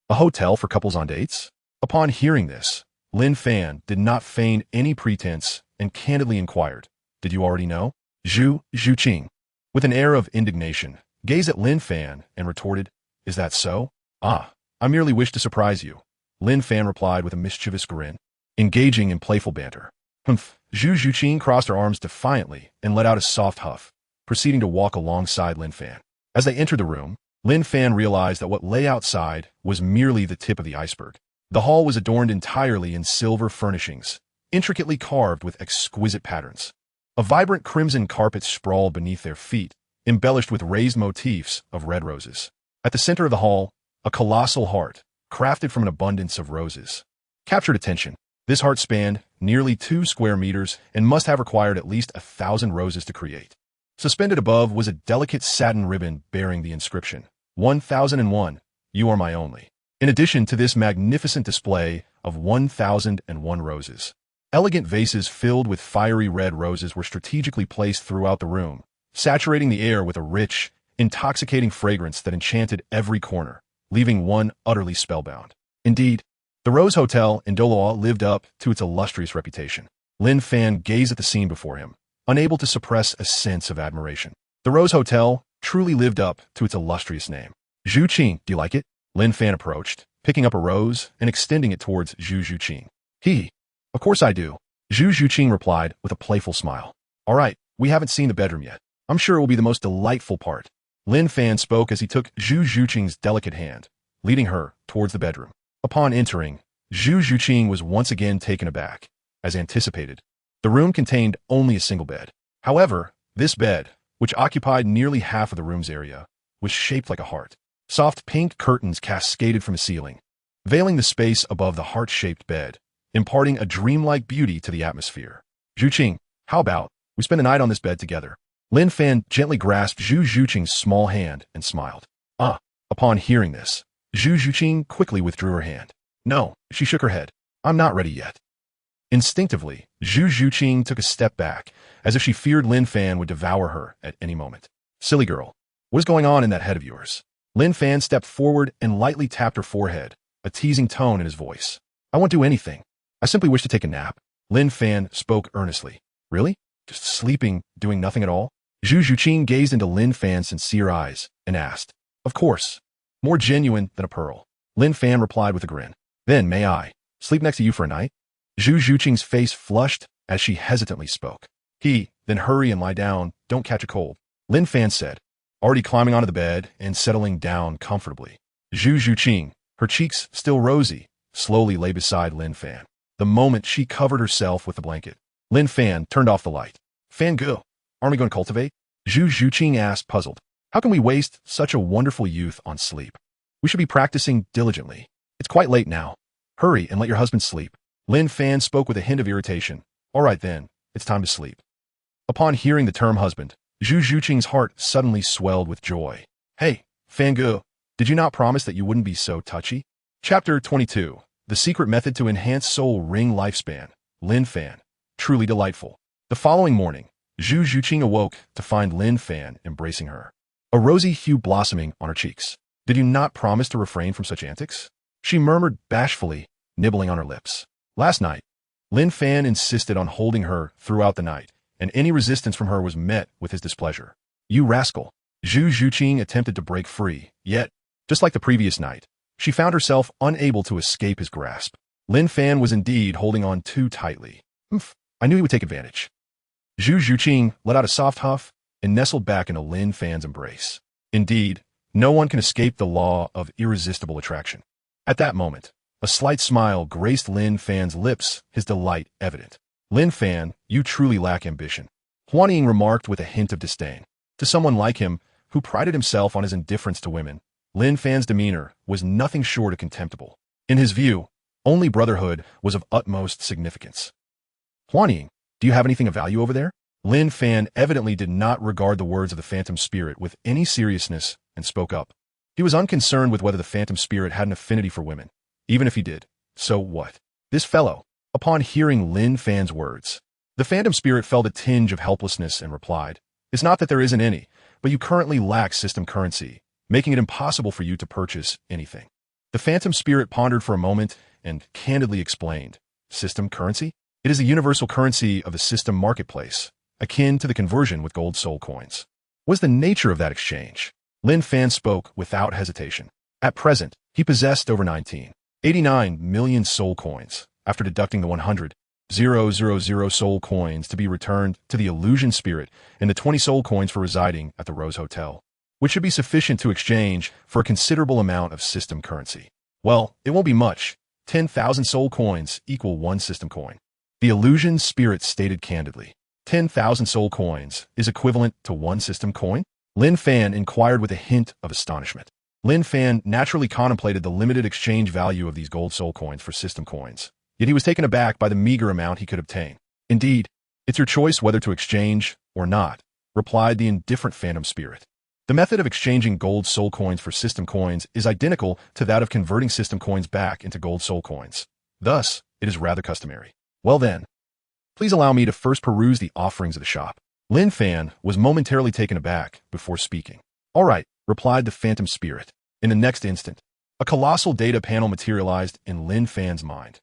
a hotel for couples on dates? Upon hearing this, Lin Fan did not feign any pretense and candidly inquired, Did you already know? Zhu Zhuqing, with an air of indignation, gazed at Lin Fan and retorted, Is that so? Ah, I merely wish to surprise you. Lin Fan replied with a mischievous grin, engaging in playful banter. Humph. Zhu Zhuqing crossed her arms defiantly and let out a soft huff, proceeding to walk alongside Lin Fan. As they entered the room, Lin Fan realized that what lay outside was merely the tip of the iceberg. The hall was adorned entirely in silver furnishings, intricately carved with exquisite patterns. A vibrant crimson carpet sprawled beneath their feet, embellished with raised motifs of red roses. At the center of the hall, a colossal heart, crafted from an abundance of roses, captured attention. This heart spanned nearly 2 square meters and must have required at least 1,000 roses to create. Suspended above was a delicate satin ribbon bearing the inscription, 1001, You Are My Only. In addition to this magnificent display of 1001 roses, elegant vases filled with fiery red roses were strategically placed throughout the room, saturating the air with a rich, intoxicating fragrance that enchanted every corner, leaving one utterly spellbound. Indeed, the Rose Hotel in Douluo lived up to its illustrious reputation. Lin Fan gazed at the scene before him, unable to suppress a sense of admiration. The Rose Hotel truly lived up to its illustrious name. Zhu Zhuqing, do you like it? Lin Fan approached, picking up a rose and extending it towards Zhu Zhuqing. Of course I do. Zhu Zhuqing replied with a playful smile. All right, we haven't seen the bedroom yet. I'm sure it will be the most delightful part. Lin Fan spoke as he took Zhu Zhuqing's delicate hand, leading her towards the bedroom. Upon entering, Zhu Zhuqing was once again taken aback. as anticipated. The room contained only a single bed. However, this bed, which occupied nearly half of the room's area, was shaped like a heart. Soft pink curtains cascaded from the ceiling, veiling the space above the heart-shaped bed, imparting a dreamlike beauty to the atmosphere. Zhuqing, how about we spend the night on this bed together? Lin Fan gently grasped Zhu Zhuqing's small hand and smiled. Upon hearing this, Zhu Zhuqing quickly withdrew her hand. No, she shook her head. I'm not ready yet. Instinctively, Zhu Zhuqing took a step back, as if she feared Lin Fan would devour her at any moment. Silly girl, what is going on in that head of yours? Lin Fan stepped forward and lightly tapped her forehead, a teasing tone in his voice. I won't do anything. I simply wish to take a nap. Lin Fan spoke earnestly. Really? Just sleeping, doing nothing at all? Zhu Zhuqing gazed into Lin Fan's sincere eyes and asked. Of course. More genuine than a pearl. Lin Fan replied with a grin. Then, may I sleep next to you for a night? Zhu Zhuqing's face flushed as she hesitantly spoke. Then hurry and lie down, don't catch a cold. Lin Fan said, already climbing onto the bed and settling down comfortably. Zhu Zhuqing, her cheeks still rosy, slowly lay beside Lin Fan. The moment she covered herself with the blanket, Lin Fan turned off the light. Fan Gu, aren't we going to cultivate? Zhu Zhuqing asked, puzzled. How can we waste such a wonderful youth on sleep? We should be practicing diligently. It's quite late now. Hurry and let your husband sleep. Lin Fan spoke with a hint of irritation. All right then, it's time to sleep. Upon hearing the term husband, Zhu Zhuqing's heart suddenly swelled with joy. Hey, Fan Gu, did you not promise that you wouldn't be so touchy? Chapter 22. The Secret Method to Enhance Soul Ring Lifespan. Lin Fan. Truly delightful. The following morning, Zhu Zhuqing awoke to find Lin Fan embracing her, a rosy hue blossoming on her cheeks. Did you not promise to refrain from such antics? She murmured bashfully, nibbling on her lips. Last night, Lin Fan insisted on holding her throughout the night, and any resistance from her was met with his displeasure. You rascal. Zhu Zhuqing attempted to break free, yet, just like the previous night, she found herself unable to escape his grasp. Lin Fan was indeed holding on too tightly. I knew he would take advantage. Zhu Zhuqing let out a soft huff and nestled back into Lin Fan's embrace. Indeed, no one can escape the law of irresistible attraction. At that moment, a slight smile graced Lin Fan's lips, his delight evident. Lin Fan, you truly lack ambition. Huan Ying remarked with a hint of disdain. To someone like him, who prided himself on his indifference to women, Lin Fan's demeanor was nothing short of contemptible. In his view, only brotherhood was of utmost significance. Huan Ying, do you have anything of value over there? Lin Fan evidently did not regard the words of the phantom spirit with any seriousness and spoke up. He was unconcerned with whether the phantom spirit had an affinity for women. Even if he did, so what? This fellow, upon hearing Lin Fan's words, the phantom spirit felt a tinge of helplessness and replied, It's not that there isn't any, but you currently lack system currency, making it impossible for you to purchase anything. The phantom spirit pondered for a moment and candidly explained, System currency? It is the universal currency of the system marketplace, akin to the conversion with gold soul coins. What is the nature of that exchange? Lin Fan spoke without hesitation. At present, he possessed over 89 million soul coins, after deducting the 100,000 soul coins to be returned to the illusion spirit and the 20 soul coins for residing at the Rose Hotel, which should be sufficient to exchange for a considerable amount of system currency. Well, it won't be much. 10,000 soul coins equal 1 system coin. The illusion spirit stated candidly. 10,000 soul coins is equivalent to 1 system coin? Lin Fan inquired with a hint of astonishment. Lin Fan naturally contemplated the limited exchange value of these gold soul coins for system coins, yet he was taken aback by the meager amount he could obtain. Indeed, it's your choice whether to exchange or not, replied the indifferent phantom spirit. The method of exchanging gold soul coins for system coins is identical to that of converting system coins back into gold soul coins. Thus, it is rather customary. Well then, please allow me to first peruse the offerings of the shop. Lin Fan was momentarily taken aback before speaking. All right, replied the phantom spirit. In the next instant, a colossal data panel materialized in Lin Fan's mind.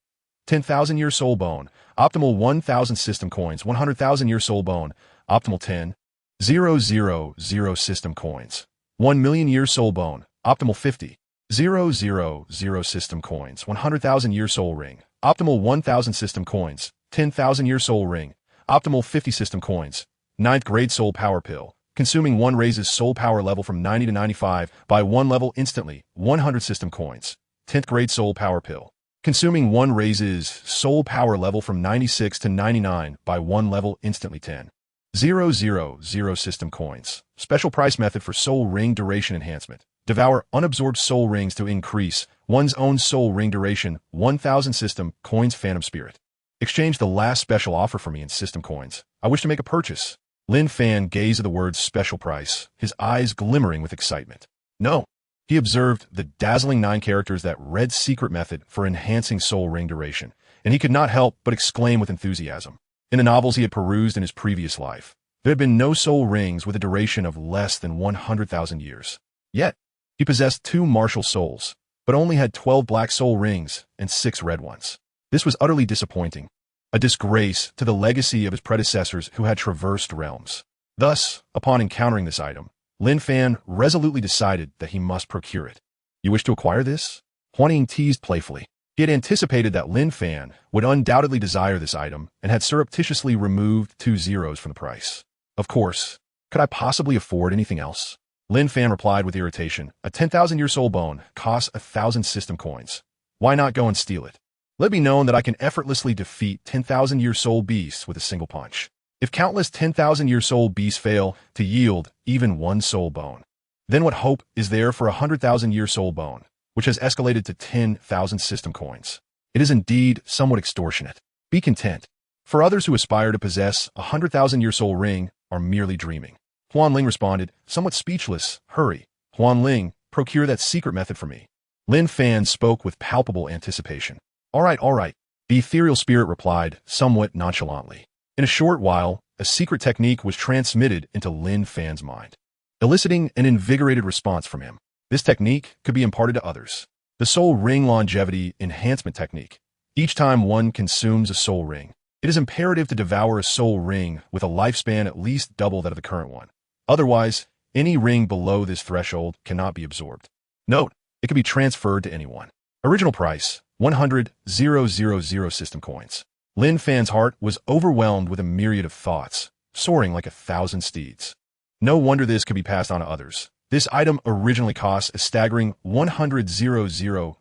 10,000-year soul bone, optimal 1,000 system coins, 100,000-year soul bone, optimal 10,000 system coins, 1,000,000-year soul bone, optimal 50,000 system coins, 100,000-year soul ring, optimal 1,000 system coins, 10,000-year soul ring, optimal 50 system coins, 9th grade soul power pill. Consuming 1 raises soul power level from 90 to 95 by 1 level instantly, 100 system coins, 10th grade soul power pill. Consuming one raises soul power level from 96 to 99 by 1 level instantly. 10,000 system coins. Special price method for soul ring duration enhancement. Devour unabsorbed soul rings to increase one's own soul ring duration. 1,000 system coins. Phantom Spirit. Exchange the last special offer for me in system coins. I wish to make a purchase. Lin Fan gazed at the words special price, his eyes glimmering with excitement. No. He observed the dazzling 9 characters that read secret method for enhancing soul ring duration, and he could not help but exclaim with enthusiasm. In the novels he had perused in his previous life, there had been no soul rings with a duration of less than 100,000 years. Yet, he possessed 2 martial souls, but only had 12 black soul rings and 6 red ones. This was utterly disappointing, a disgrace to the legacy of his predecessors who had traversed realms. Thus, upon encountering this item, Lin Fan resolutely decided that he must procure it. You wish to acquire this? Huan Ning teased playfully. He had anticipated that Lin Fan would undoubtedly desire this item and had surreptitiously removed 2 zeros from the price. Of course. Could I possibly afford anything else? Lin Fan replied with irritation. A 10,000-year soul bone costs 1,000 system coins. Why not go and steal it? Let it be known that I can effortlessly defeat 10,000-year soul beasts with a single punch. If countless 10,000-year soul beasts fail to yield even 1 soul bone, then what hope is there for a 100,000-year soul bone, which has escalated to 10,000 system coins? It is indeed somewhat extortionate. Be content. For others who aspire to possess a 100,000-year soul ring are merely dreaming. Ling responded, somewhat speechless. Hurry. Ling, procure that secret method for me. Lin Fan spoke with palpable anticipation. All right. The ethereal spirit replied, somewhat nonchalantly. In a short while, a secret technique was transmitted into Lin Fan's mind, eliciting an invigorated response from him. This technique could be imparted to others. The soul ring longevity enhancement technique. Each time one consumes a soul ring, it is imperative to devour a soul ring with a lifespan at least double that of the current one. Otherwise, any ring below this threshold cannot be absorbed. Note, it can be transferred to anyone. Original price, 100,000 system coins. Lin Fan's heart was overwhelmed with a myriad of thoughts, soaring like 1,000 steeds. No wonder this could be passed on to others. This item originally cost a staggering 100,000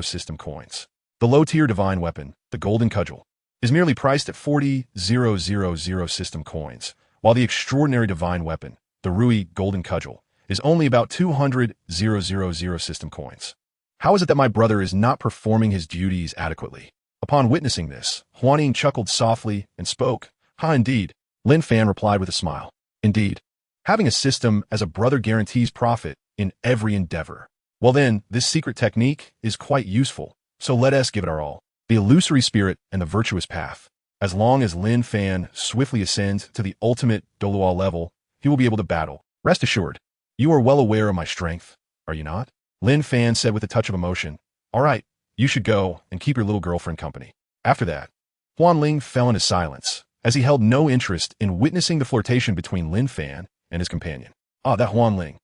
system coins. The low-tier divine weapon, the Golden Cudgel, is merely priced at 40,000 system coins, while the extraordinary divine weapon, the Rui Golden Cudgel, is only about 200,000 system coins. How is it that my brother is not performing his duties adequately? Upon witnessing this, Huan Ning chuckled softly and spoke. Indeed. Lin Fan replied with a smile. Indeed. Having a system as a brother guarantees profit in every endeavor. Well then, this secret technique is quite useful, so let us give it our all. The illusory spirit and the virtuous path. As long as Lin Fan swiftly ascends to the ultimate Douluo level, he will be able to battle. Rest assured, you are well aware of my strength, are you not? Lin Fan said with a touch of emotion. All right. You should go and keep your little girlfriend company. After that, Ling fell into silence, as he held no interest in witnessing the flirtation between Lin Fan and his companion. That Ling.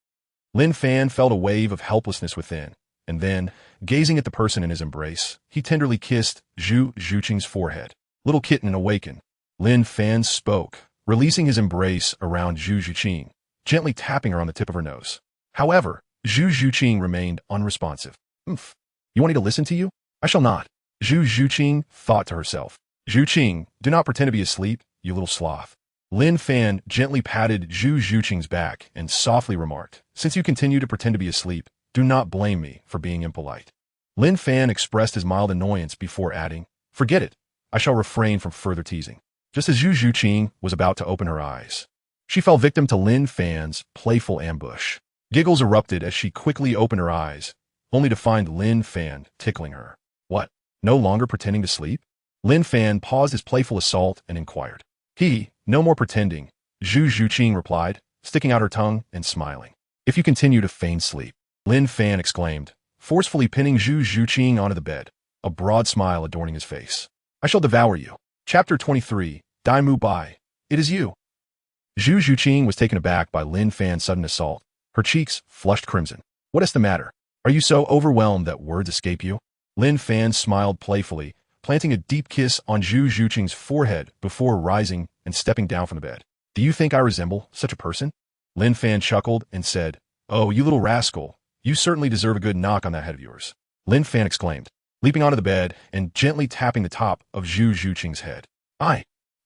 Lin Fan felt a wave of helplessness within, and then, gazing at the person in his embrace, he tenderly kissed Zhu Zhuqing's forehead. Little kitten awakened. Lin Fan spoke, releasing his embrace around Zhu Zhuqing, gently tapping her on the tip of her nose. However, Zhu Zhuqing remained unresponsive. You want me to listen to you? I shall not. Zhu Zhuqing thought to herself. Zhuqing, do not pretend to be asleep, you little sloth. Lin Fan gently patted Zhu Zhuqing's back and softly remarked, since you continue to pretend to be asleep, do not blame me for being impolite. Lin Fan expressed his mild annoyance before adding, forget it, I shall refrain from further teasing. Just as Zhu Zhuqing was about to open her eyes, she fell victim to Lin Fan's playful ambush. Giggles erupted as she quickly opened her eyes, only to find Lin Fan tickling her. What? No longer pretending to sleep? Lin Fan paused his playful assault and inquired. No more pretending, Zhu Zhuqing replied, sticking out her tongue and smiling. If you continue to feign sleep, Lin Fan exclaimed, forcefully pinning Zhu Zhuqing onto the bed, a broad smile adorning his face. I shall devour you. Chapter 23, Dai Mubai. It is you. Zhu Zhuqing was taken aback by Lin Fan's sudden assault. Her cheeks flushed crimson. What is the matter? Are you so overwhelmed that words escape you? Lin Fan smiled playfully, planting a deep kiss on Zhu Zhuqing's forehead before rising and stepping down from the bed. Do you think I resemble such a person? Lin Fan chuckled and said, Oh, you little rascal, you certainly deserve a good knock on that head of yours. Lin Fan exclaimed. leaping onto the bed and gently tapping the top of Zhu Zhuqing's head. I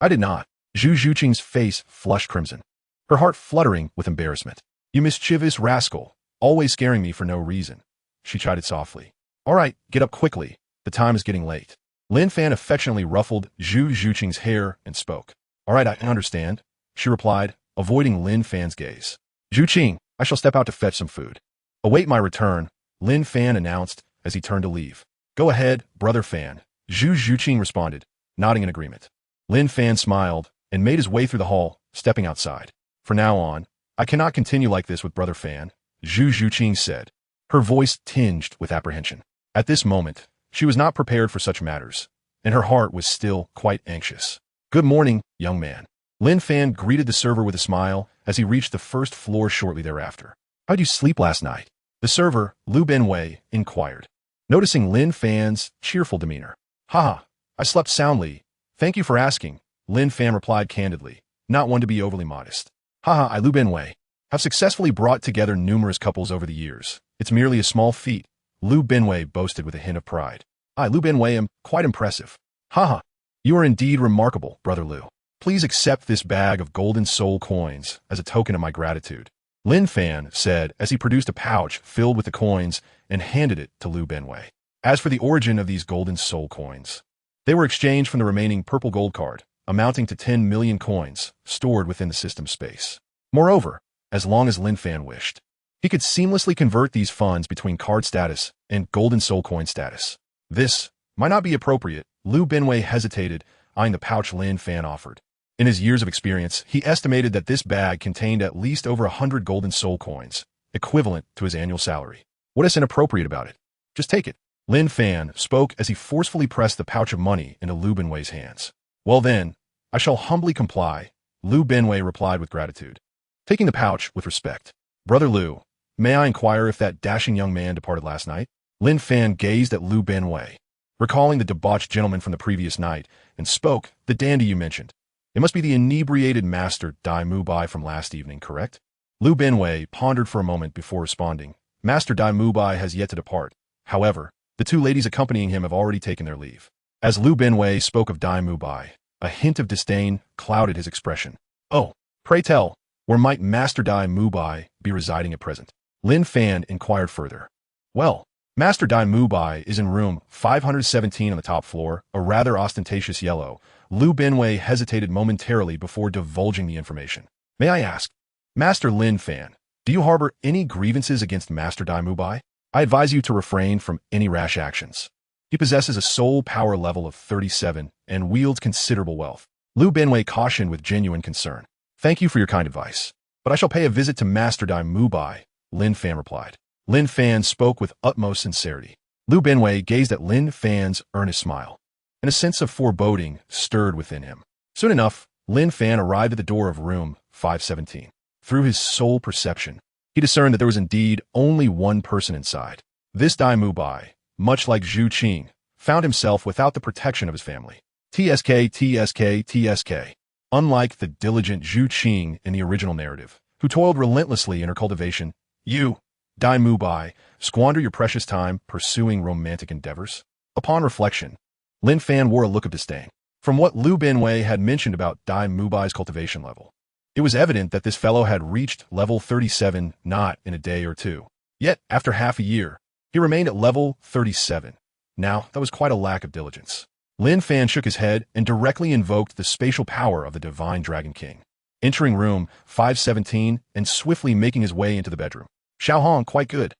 did not. Zhu Zhuqing's face flushed crimson, her heart fluttering with embarrassment. You mischievous rascal, always scaring me for no reason, she chided softly. All right, get up quickly. The time is getting late. Lin Fan affectionately ruffled Zhu Zhuqing's hair and spoke. All right, I understand, she replied, avoiding Lin Fan's gaze. Zhuqing, I shall step out to fetch some food. Await my return, Lin Fan announced as he turned to leave. Go ahead, brother Fan, Zhu Zhuqing responded, nodding in agreement. Lin Fan smiled and made his way through the hall, stepping outside. From now on, I cannot continue like this with brother Fan, Zhu Zhuqing said, her voice tinged with apprehension. At this moment, she was not prepared for such matters, and her heart was still quite anxious. Good morning, young man. Lin Fan greeted the server with a smile as he reached the first floor shortly thereafter. How'd you sleep last night? The server, Lu Benwei, inquired, noticing Lin Fan's cheerful demeanor. Haha, I slept soundly. Thank you for asking, Lin Fan replied candidly, not one to be overly modest. Haha, I Lu Benwei have successfully brought together numerous couples over the years. It's merely a small feat, Lu Benwei boasted with a hint of pride. I, Lu Benwei, am quite impressive. Haha, you are indeed remarkable, brother Lu. Please accept this bag of golden soul coins as a token of my gratitude, Lin Fan said as he produced a pouch filled with the coins and handed it to Lu Benwei. As for the origin of these golden soul coins, they were exchanged from the remaining purple gold card, amounting to 10 million coins stored within the system space. Moreover, as long as Lin Fan wished, he could seamlessly convert these funds between card status and golden soul coin status. This might not be appropriate, Lu Benwei hesitated, eyeing the pouch Lin Fan offered. In his years of experience, he estimated that this bag contained at least over 100 golden soul coins, equivalent to his annual salary. What is inappropriate about it? Just take it. Lin Fan spoke as he forcefully pressed the pouch of money into Lu Benwei's hands. Well then, I shall humbly comply, Lu Benwei replied with gratitude, taking the pouch with respect. Brother Lu, may I inquire if that dashing young man departed last night? Lin Fan gazed at Lu Benwei, recalling the debauched gentleman from the previous night, and spoke, the dandy you mentioned. It must be the inebriated Master Dai Mubai from last evening, correct? Lu Benwei pondered for a moment before responding. Master Dai Mubai has yet to depart. However, the two ladies accompanying him have already taken their leave. As Lu Benwei spoke of Dai Mubai, a hint of disdain clouded his expression. Oh, pray tell, where might Master Dai Mubai be residing at present? Lin Fan inquired further. Well, Master Dai Mubai is in room 517 on the top floor, a rather ostentatious yellow. Lu Benwei hesitated momentarily before divulging the information. May I ask, Master Lin Fan, do you harbor any grievances against Master Dai Mubai? I advise you to refrain from any rash actions. He possesses a soul power level of 37 and wields considerable wealth. Lu Benwei cautioned with genuine concern. Thank you for your kind advice, but I shall pay a visit to Master Dai Mubai, Lin Fan replied. Lin Fan spoke with utmost sincerity. Lu Benwei gazed at Lin Fan's earnest smile, and a sense of foreboding stirred within him. Soon enough, Lin Fan arrived at the door of room 517. Through his soul perception, he discerned that there was indeed only one person inside. This Dai Mubai, much like Zhu Qing, found himself without the protection of his family. TSK. Unlike the diligent Zhu Qing in the original narrative, who toiled relentlessly in her cultivation, you, Dai Mubai, squander your precious time pursuing romantic endeavors? Upon reflection, Lin Fan wore a look of disdain. From what Lu Benwei had mentioned about Dai Mubai's cultivation level, it was evident that this fellow had reached level 37 not in a day or two. Yet, after half a year, he remained at level 37. Now, that was quite a lack of diligence. Lin Fan shook his head and directly invoked the spatial power of the Divine Dragon King, entering room 517 and swiftly making his way into the bedroom. Xiao Hong, quite good.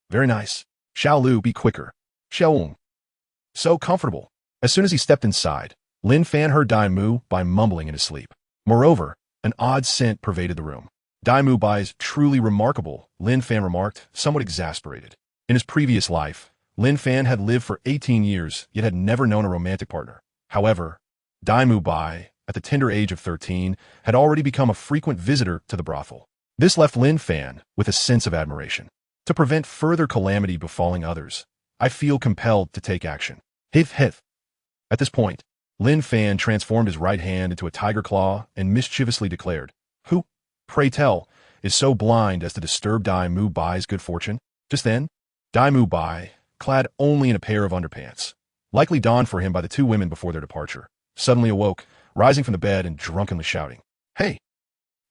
Very nice. Xiao Lu, be quicker. Xiao. So comfortable. As soon as he stepped inside, Lin Fan heard Dai Mubai mumbling in his sleep. Moreover, an odd scent pervaded the room. Dai Mubai is truly remarkable, Lin Fan remarked, somewhat exasperated. In his previous life, Lin Fan had lived for 18 years, yet had never known a romantic partner. However, Dai Mubai, at the tender age of 13, had already become a frequent visitor to the brothel. This left Lin Fan with a sense of admiration. To prevent further calamity befalling others, I feel compelled to take action. Hith. At this point, Lin Fan transformed his right hand into a tiger claw and mischievously declared, Who, pray tell, is so blind as to disturb Dai Mubai's good fortune? Just then, Dai Mubai, clad only in a pair of underpants, likely donned for him by the two women before their departure, suddenly awoke, rising from the bed and drunkenly shouting, "Hey,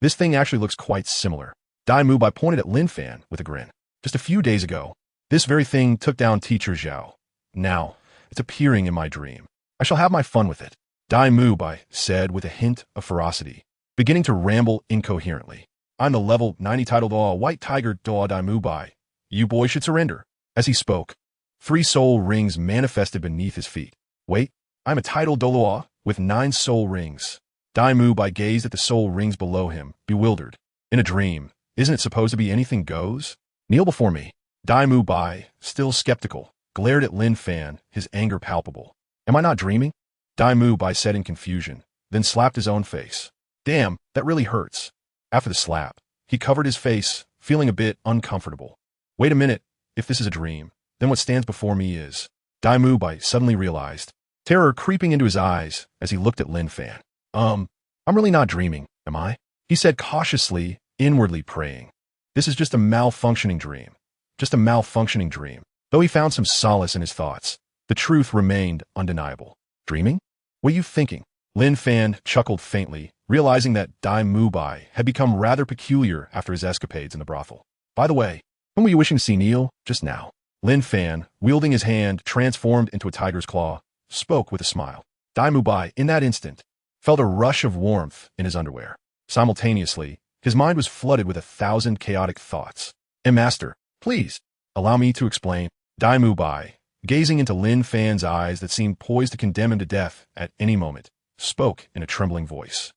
this thing actually looks quite similar." Dai Mubai pointed at Lin Fan with a grin. "Just a few days ago, this very thing took down Teacher Zhao. Now, it's appearing in my dream. I shall have my fun with it," Dai Mubai said with a hint of ferocity, beginning to ramble incoherently. "I'm the level 90 titled White Tiger Douluo Dai Mubai. You boys should surrender." As he spoke, 3 soul rings manifested beneath his feet. "Wait, I'm a titled Douluo with 9 soul rings." Dai Mubai gazed at the soul rings below him, bewildered. In a dream, isn't it supposed to be anything goes? "Kneel before me." Dai Mubai, still skeptical, glared at Lin Fan, his anger palpable. "Am I not dreaming?" Dai Mubai said in confusion, then slapped his own face. "Damn, that really hurts." After the slap, he covered his face, feeling a bit uncomfortable. "Wait a minute, if this is a dream, then what stands before me is..." Dai Mubai suddenly realized, terror creeping into his eyes as he looked at Lin Fan. I'm really not dreaming, am I?" he said cautiously, inwardly praying. "This is just a malfunctioning dream. Just a malfunctioning dream." Though he found some solace in his thoughts, the truth remained undeniable. "Dreaming? What are you thinking?" Lin Fan chuckled faintly, realizing that Dai Mubai had become rather peculiar after his escapades in the brothel. "By the way, whom were you wishing to see kneel just now?" Lin Fan, wielding his hand transformed into a tiger's claw, spoke with a smile. Dai Mubai, in that instant, felt a rush of warmth in his underwear. Simultaneously, his mind was flooded with 1,000 chaotic thoughts. "Master, please, allow me to explain." Dai Mubai, gazing into Lin Fan's eyes that seemed poised to condemn him to death at any moment, spoke in a trembling voice.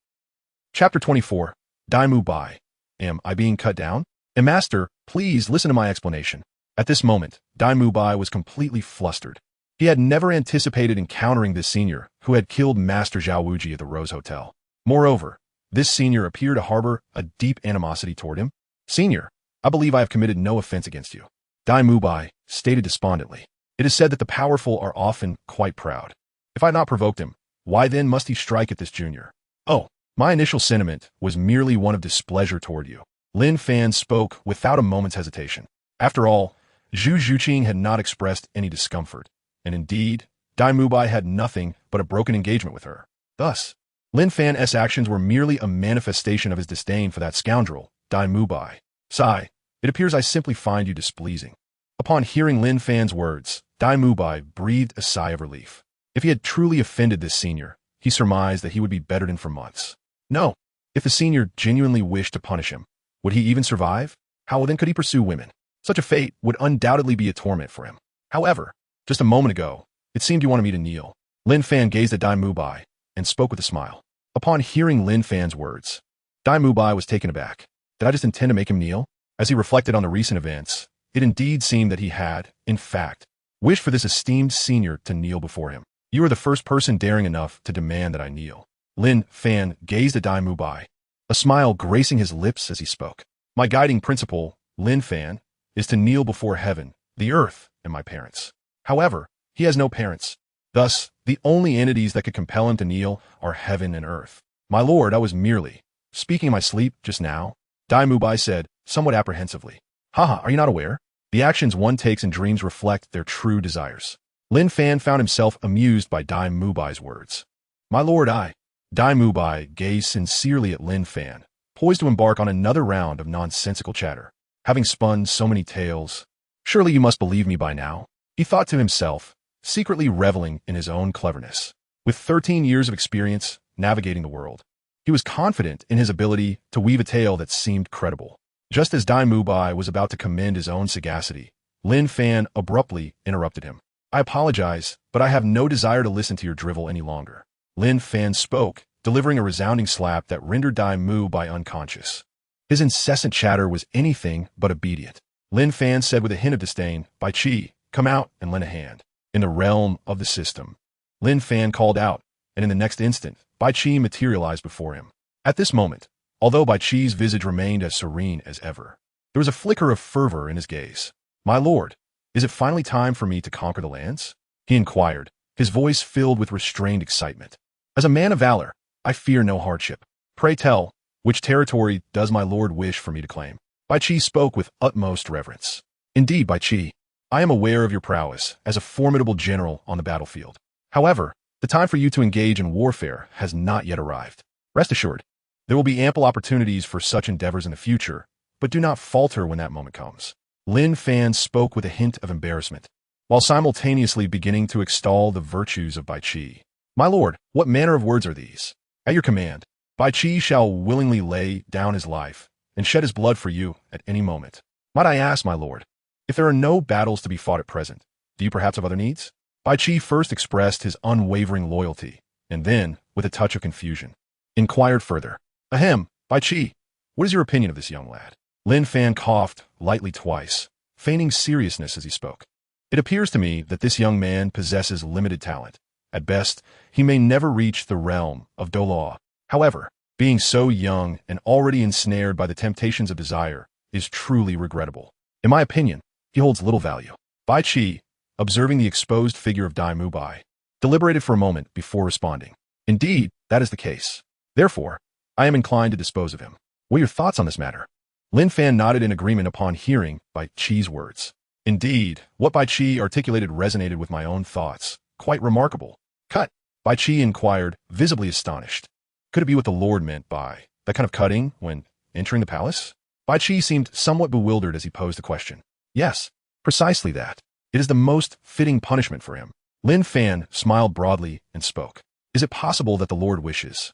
Chapter 24. Dai Mubai. "Am I being cut down?" "Master, please listen to my explanation." At this moment, Dai Mubai was completely flustered. He had never anticipated encountering this senior who had killed Master Zhao Wuji at the Rose Hotel. Moreover, this senior appeared to harbor a deep animosity toward him. "Senior, I believe I have committed no offense against you," Dai Mubai stated despondently. "It is said that the powerful are often quite proud. If I had not provoked him, why then must he strike at this junior?" "Oh, my initial sentiment was merely one of displeasure toward you." Lin Fan spoke without a moment's hesitation. After all, Zhu Zhuqing had not expressed any discomfort, and indeed, Dai Mubai had nothing but a broken engagement with her. Thus, Lin Fan's actions were merely a manifestation of his disdain for that scoundrel, Dai Mubai. "Sigh, it appears I simply find you displeasing." Upon hearing Lin Fan's words, Dai Mubai breathed a sigh of relief. If he had truly offended this senior, he surmised that he would be bettered in for months. No, if the senior genuinely wished to punish him, would he even survive? How then could he pursue women? Such a fate would undoubtedly be a torment for him. However, just a moment ago, it seemed you wanted me to kneel. Lin Fan gazed at Dai Mubai and spoke with a smile. Upon hearing Lin Fan's words, Dai Mubai was taken aback. Did I just intend to make him kneel? As he reflected on the recent events, it indeed seemed that he had, in fact, wished for this esteemed senior to kneel before him. "You are the first person daring enough to demand that I kneel." Lin Fan gazed at Dai Mubai, a smile gracing his lips as he spoke. "My guiding principle, Lin Fan, is to kneel before heaven, the earth, and my parents. However, he has no parents. Thus, the only entities that could compel him to kneel are heaven and earth. My lord, I was merely speaking in my sleep just now," Dai Mubai said, somewhat apprehensively. "Haha, are you not aware? The actions one takes in dreams reflect their true desires." Lin Fan found himself amused by Dai Mubai's words. "My lord, Dai Mubai gazed sincerely at Lin Fan, poised to embark on another round of nonsensical chatter. Having spun so many tales, surely you must believe me by now, he thought to himself, secretly reveling in his own cleverness. With 13 years of experience navigating the world, he was confident in his ability to weave a tale that seemed credible. Just as Dai Mubai was about to commend his own sagacity, Lin Fan abruptly interrupted him. "I apologize, but I have no desire to listen to your drivel any longer." Lin Fan spoke, delivering a resounding slap that rendered Dai Mubai unconscious. His incessant chatter was anything but obedient. Lin Fan said with a hint of disdain, "Bai Qi, come out and lend a hand." In the realm of the system, Lin Fan called out, and in the next instant, Bai Qi materialized before him. At this moment, although Bai Qi's visage remained as serene as ever, there was a flicker of fervor in his gaze. "My lord, is it finally time for me to conquer the lands?" he inquired, his voice filled with restrained excitement. "As a man of valor, I fear no hardship. Pray tell, which territory does my lord wish for me to claim?" Bai Qi spoke with utmost reverence. "Indeed, Bai Qi, I am aware of your prowess as a formidable general on the battlefield. However, the time for you to engage in warfare has not yet arrived. Rest assured, there will be ample opportunities for such endeavors in the future, but do not falter when that moment comes. Lin Fan spoke with a hint of embarrassment, while simultaneously beginning to extol the virtues of Bai Qi. My lord, what manner of words are these? At your command, Bai Qi shall willingly lay down his life and shed his blood for you at any moment. Might I ask, my lord, if there are no battles to be fought at present, do you perhaps have other needs? Bai Qi first expressed his unwavering loyalty, and then, with a touch of confusion, inquired further. Ahem, Bai Qi, what is your opinion of this young lad? Lin Fan coughed lightly twice, feigning seriousness as he spoke. It appears to me that this young man possesses limited talent. At best, he may never reach the realm of Douluo. However, being so young and already ensnared by the temptations of desire is truly regrettable. In my opinion, he holds little value. Bai Qi, observing the exposed figure of Dai Mubai, deliberated for a moment before responding. Indeed, that is the case. Therefore, I am inclined to dispose of him. What are your thoughts on this matter? Lin Fan nodded in agreement upon hearing Bai Qi's words. Indeed, what Bai Qi articulated resonated with my own thoughts. Quite remarkable. Cut? Bai Qi inquired, visibly astonished. Could it be what the Lord meant by that kind of cutting when entering the palace? Bai Qi seemed somewhat bewildered as he posed the question. Yes, precisely that. It is the most fitting punishment for him. Lin Fan smiled broadly and spoke. Is it possible that the Lord wishes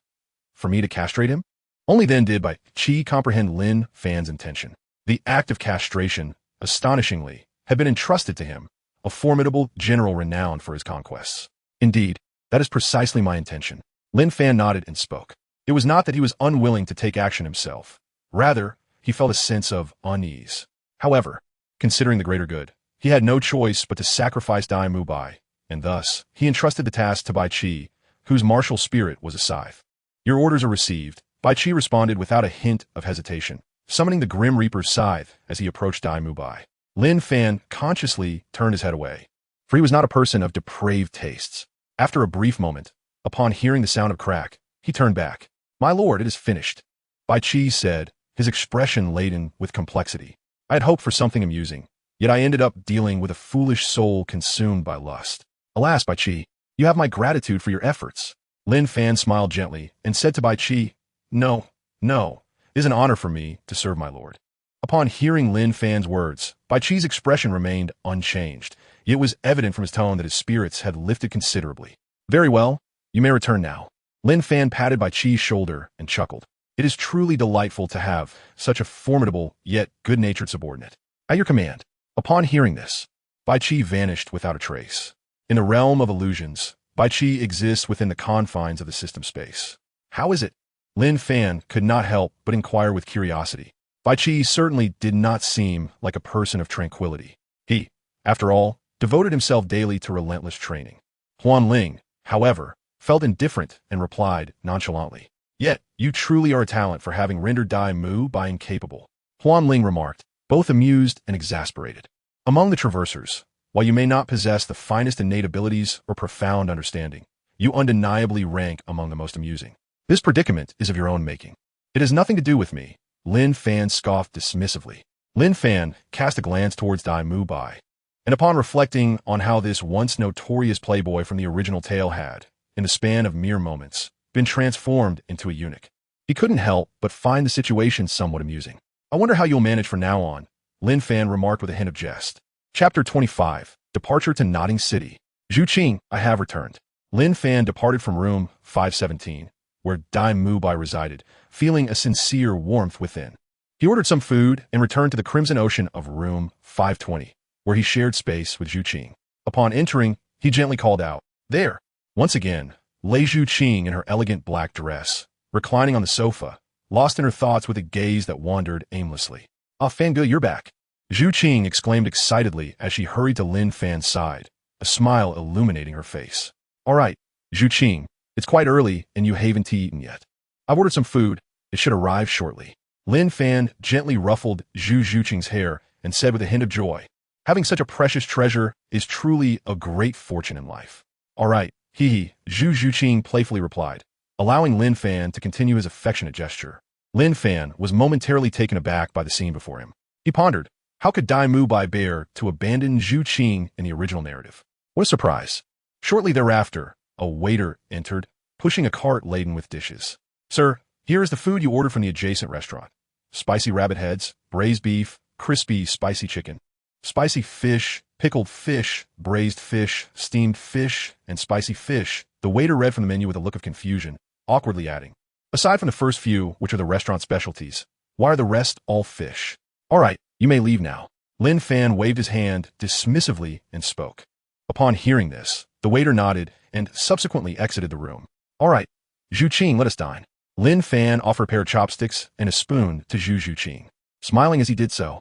for me to castrate him? Only then did Bai Qi comprehend Lin Fan's intention. The act of castration, astonishingly, had been entrusted to him, a formidable general renowned for his conquests. Indeed, that is precisely my intention. Lin Fan nodded and spoke. It was not that he was unwilling to take action himself. Rather, he felt a sense of unease. However, considering the greater good, he had no choice but to sacrifice Dai Mubai, and thus he entrusted the task to Bai Qi, whose martial spirit was a scythe. Your orders are received. Bai Qi responded without a hint of hesitation, summoning the Grim Reaper's scythe as he approached Dai Mubai. Lin Fan consciously turned his head away, for he was not a person of depraved tastes. After a brief moment, upon hearing the sound of crack, he turned back. My lord, it is finished, Bai Qi said, his expression laden with complexity. I had hoped for something amusing, yet I ended up dealing with a foolish soul consumed by lust. Alas, Bai Qi, you have my gratitude for your efforts. Lin Fan smiled gently and said to Bai Qi, No, it is an honor for me to serve my lord. Upon hearing Lin Fan's words, Bai Qi's expression remained unchanged, yet it was evident from his tone that his spirits had lifted considerably. Very well, you may return now. Lin Fan patted Bai Qi's shoulder and chuckled. It is truly delightful to have such a formidable yet good-natured subordinate. At your command. Upon hearing this, Bai Qi vanished without a trace. In the realm of illusions, Bai Qi exists within the confines of the system space. How is it? Lin Fan could not help but inquire with curiosity. Bai Qi certainly did not seem like a person of tranquility. He, after all, devoted himself daily to relentless training. Ling, however, felt indifferent and replied nonchalantly. Yet, you truly are a talent for having rendered Dai Mubai incapable. Ling remarked, both amused and exasperated. Among the traversers, while you may not possess the finest innate abilities or profound understanding, you undeniably rank among the most amusing. This predicament is of your own making. It has nothing to do with me. Lin Fan scoffed dismissively. Lin Fan cast a glance towards Dai Mubai, and upon reflecting on how this once notorious playboy from the original tale had, in the span of mere moments, been transformed into a eunuch, he couldn't help but find the situation somewhat amusing. I wonder how you'll manage from now on, Lin Fan remarked with a hint of jest. Chapter 25, Departure to Nodding City. Zhu Zhuqing, I have returned. Lin Fan departed from room 517, where Dai Mubai resided, feeling a sincere warmth within. He ordered some food and returned to the crimson ocean of room 520, where he shared space with Zhu Zhuqing. Upon entering, he gently called out, There! Once again, lay Zhu Zhuqing in her elegant black dress, reclining on the sofa, lost in her thoughts with a gaze that wandered aimlessly. Ah, Fangge, you're back. Zhu Zhuqing exclaimed excitedly as she hurried to Lin Fan's side, a smile illuminating her face. All right, Zhu Zhuqing, it's quite early and you haven't eaten yet. I've ordered some food. It should arrive shortly. Lin Fan gently ruffled Zhu Zhuqing's hair and said with a hint of joy, Having such a precious treasure is truly a great fortune in life. All right, Zhu Zhuqing playfully replied, allowing Lin Fan to continue his affectionate gesture. Lin Fan was momentarily taken aback by the scene before him. He pondered, How could Dai Mubai bear to abandon Zhu Zhuqing in the original narrative? What a surprise. Shortly thereafter, a waiter entered, pushing a cart laden with dishes. Sir, here is the food you ordered from the adjacent restaurant. Spicy rabbit heads, braised beef, crispy spicy chicken, spicy fish, pickled fish, braised fish, steamed fish, and spicy fish. The waiter read from the menu with a look of confusion, awkwardly adding, aside from the first few, which are the restaurant specialties, why are the rest all fish? All right, you may leave now. Lin Fan waved his hand dismissively and spoke. Upon hearing this, the waiter nodded and subsequently exited the room. All right, Zhu Zhuqing, let us dine. Lin Fan offered a pair of chopsticks and a spoon to Zhu Zhuqing. Smiling as he did so,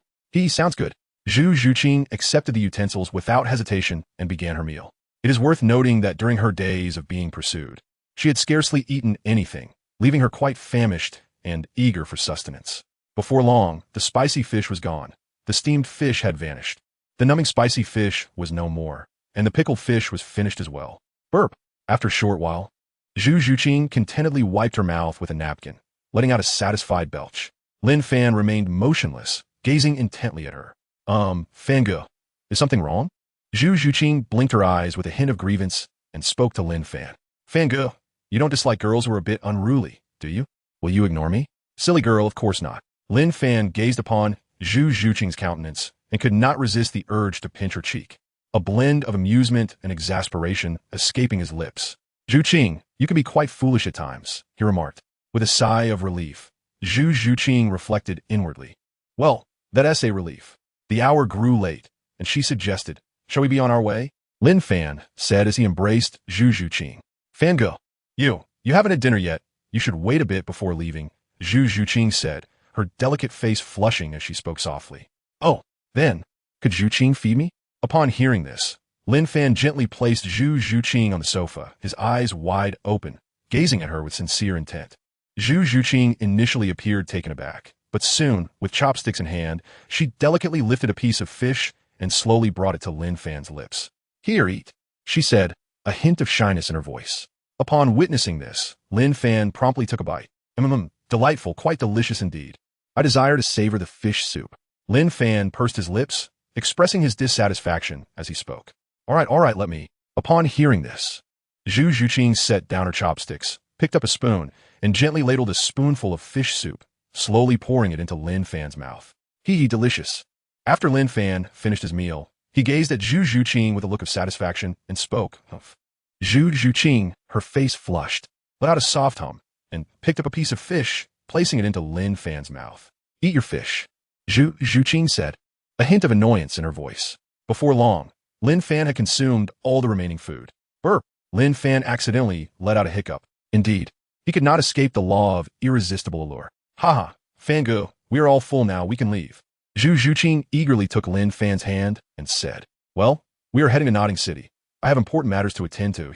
sounds good. Zhu Zhuqing accepted the utensils without hesitation and began her meal. It is worth noting that during her days of being pursued, she had scarcely eaten anything, leaving her quite famished and eager for sustenance. Before long, the spicy fish was gone. The steamed fish had vanished. The numbing spicy fish was no more, and the pickled fish was finished as well. Burp. After a short while, Zhu Zhuqing contentedly wiped her mouth with a napkin, letting out a satisfied belch. Lin Fan remained motionless, gazing intently at her. Fangirl, is something wrong? Zhu Zhuqing blinked her eyes with a hint of grievance and spoke to Lin Fan. Fangirl, you don't dislike girls who are a bit unruly, do you? Will you ignore me? Silly girl, of course not. Lin Fan gazed upon Zhu Zhuqing's countenance and could not resist the urge to pinch her cheek, a blend of amusement and exasperation escaping his lips. Zhu Zhuqing, you can be quite foolish at times, he remarked. With a sigh of relief, Zhu Zhuqing reflected inwardly. Well, that's a relief. The hour grew late, and she suggested, shall we be on our way? Lin Fan said as he embraced Zhu Zhuqing. Fangirl, you haven't had dinner yet. You should wait a bit before leaving, Zhu Zhuqing said, her delicate face flushing as she spoke softly. Oh, then, could Zhu Zhuqing feed me? Upon hearing this, Lin Fan gently placed Zhu Zhuqing on the sofa, his eyes wide open, gazing at her with sincere intent. Zhu Zhuqing initially appeared taken aback, but soon, with chopsticks in hand, she delicately lifted a piece of fish and slowly brought it to Lin Fan's lips. Here, eat, she said, a hint of shyness in her voice. Upon witnessing this, Lin Fan promptly took a bite. Delightful, quite delicious indeed. I desire to savor the fish soup. Lin Fan pursed his lips, expressing his dissatisfaction as he spoke. All right, let me. Upon hearing this, Zhu Zhuqing set down her chopsticks, picked up a spoon, and gently ladled a spoonful of fish soup, slowly pouring it into Lin Fan's mouth. Delicious. After Lin Fan finished his meal, he gazed at Zhu Zhuqing with a look of satisfaction and spoke. Zhu Zhuqing, her face flushed, let out a soft hum, and picked up a piece of fish, placing it into Lin Fan's mouth. Eat your fish, Zhu Zhuqing said, a hint of annoyance in her voice. Before long, Lin Fan had consumed all the remaining food. Burp. Lin Fan accidentally let out a hiccup. Indeed, he could not escape the law of irresistible allure. Haha, Fangirl, we are all full now, we can leave. Zhu Zhuqing eagerly took Lin Fan's hand and said, well, we are heading to Notting City. I have important matters to attend to,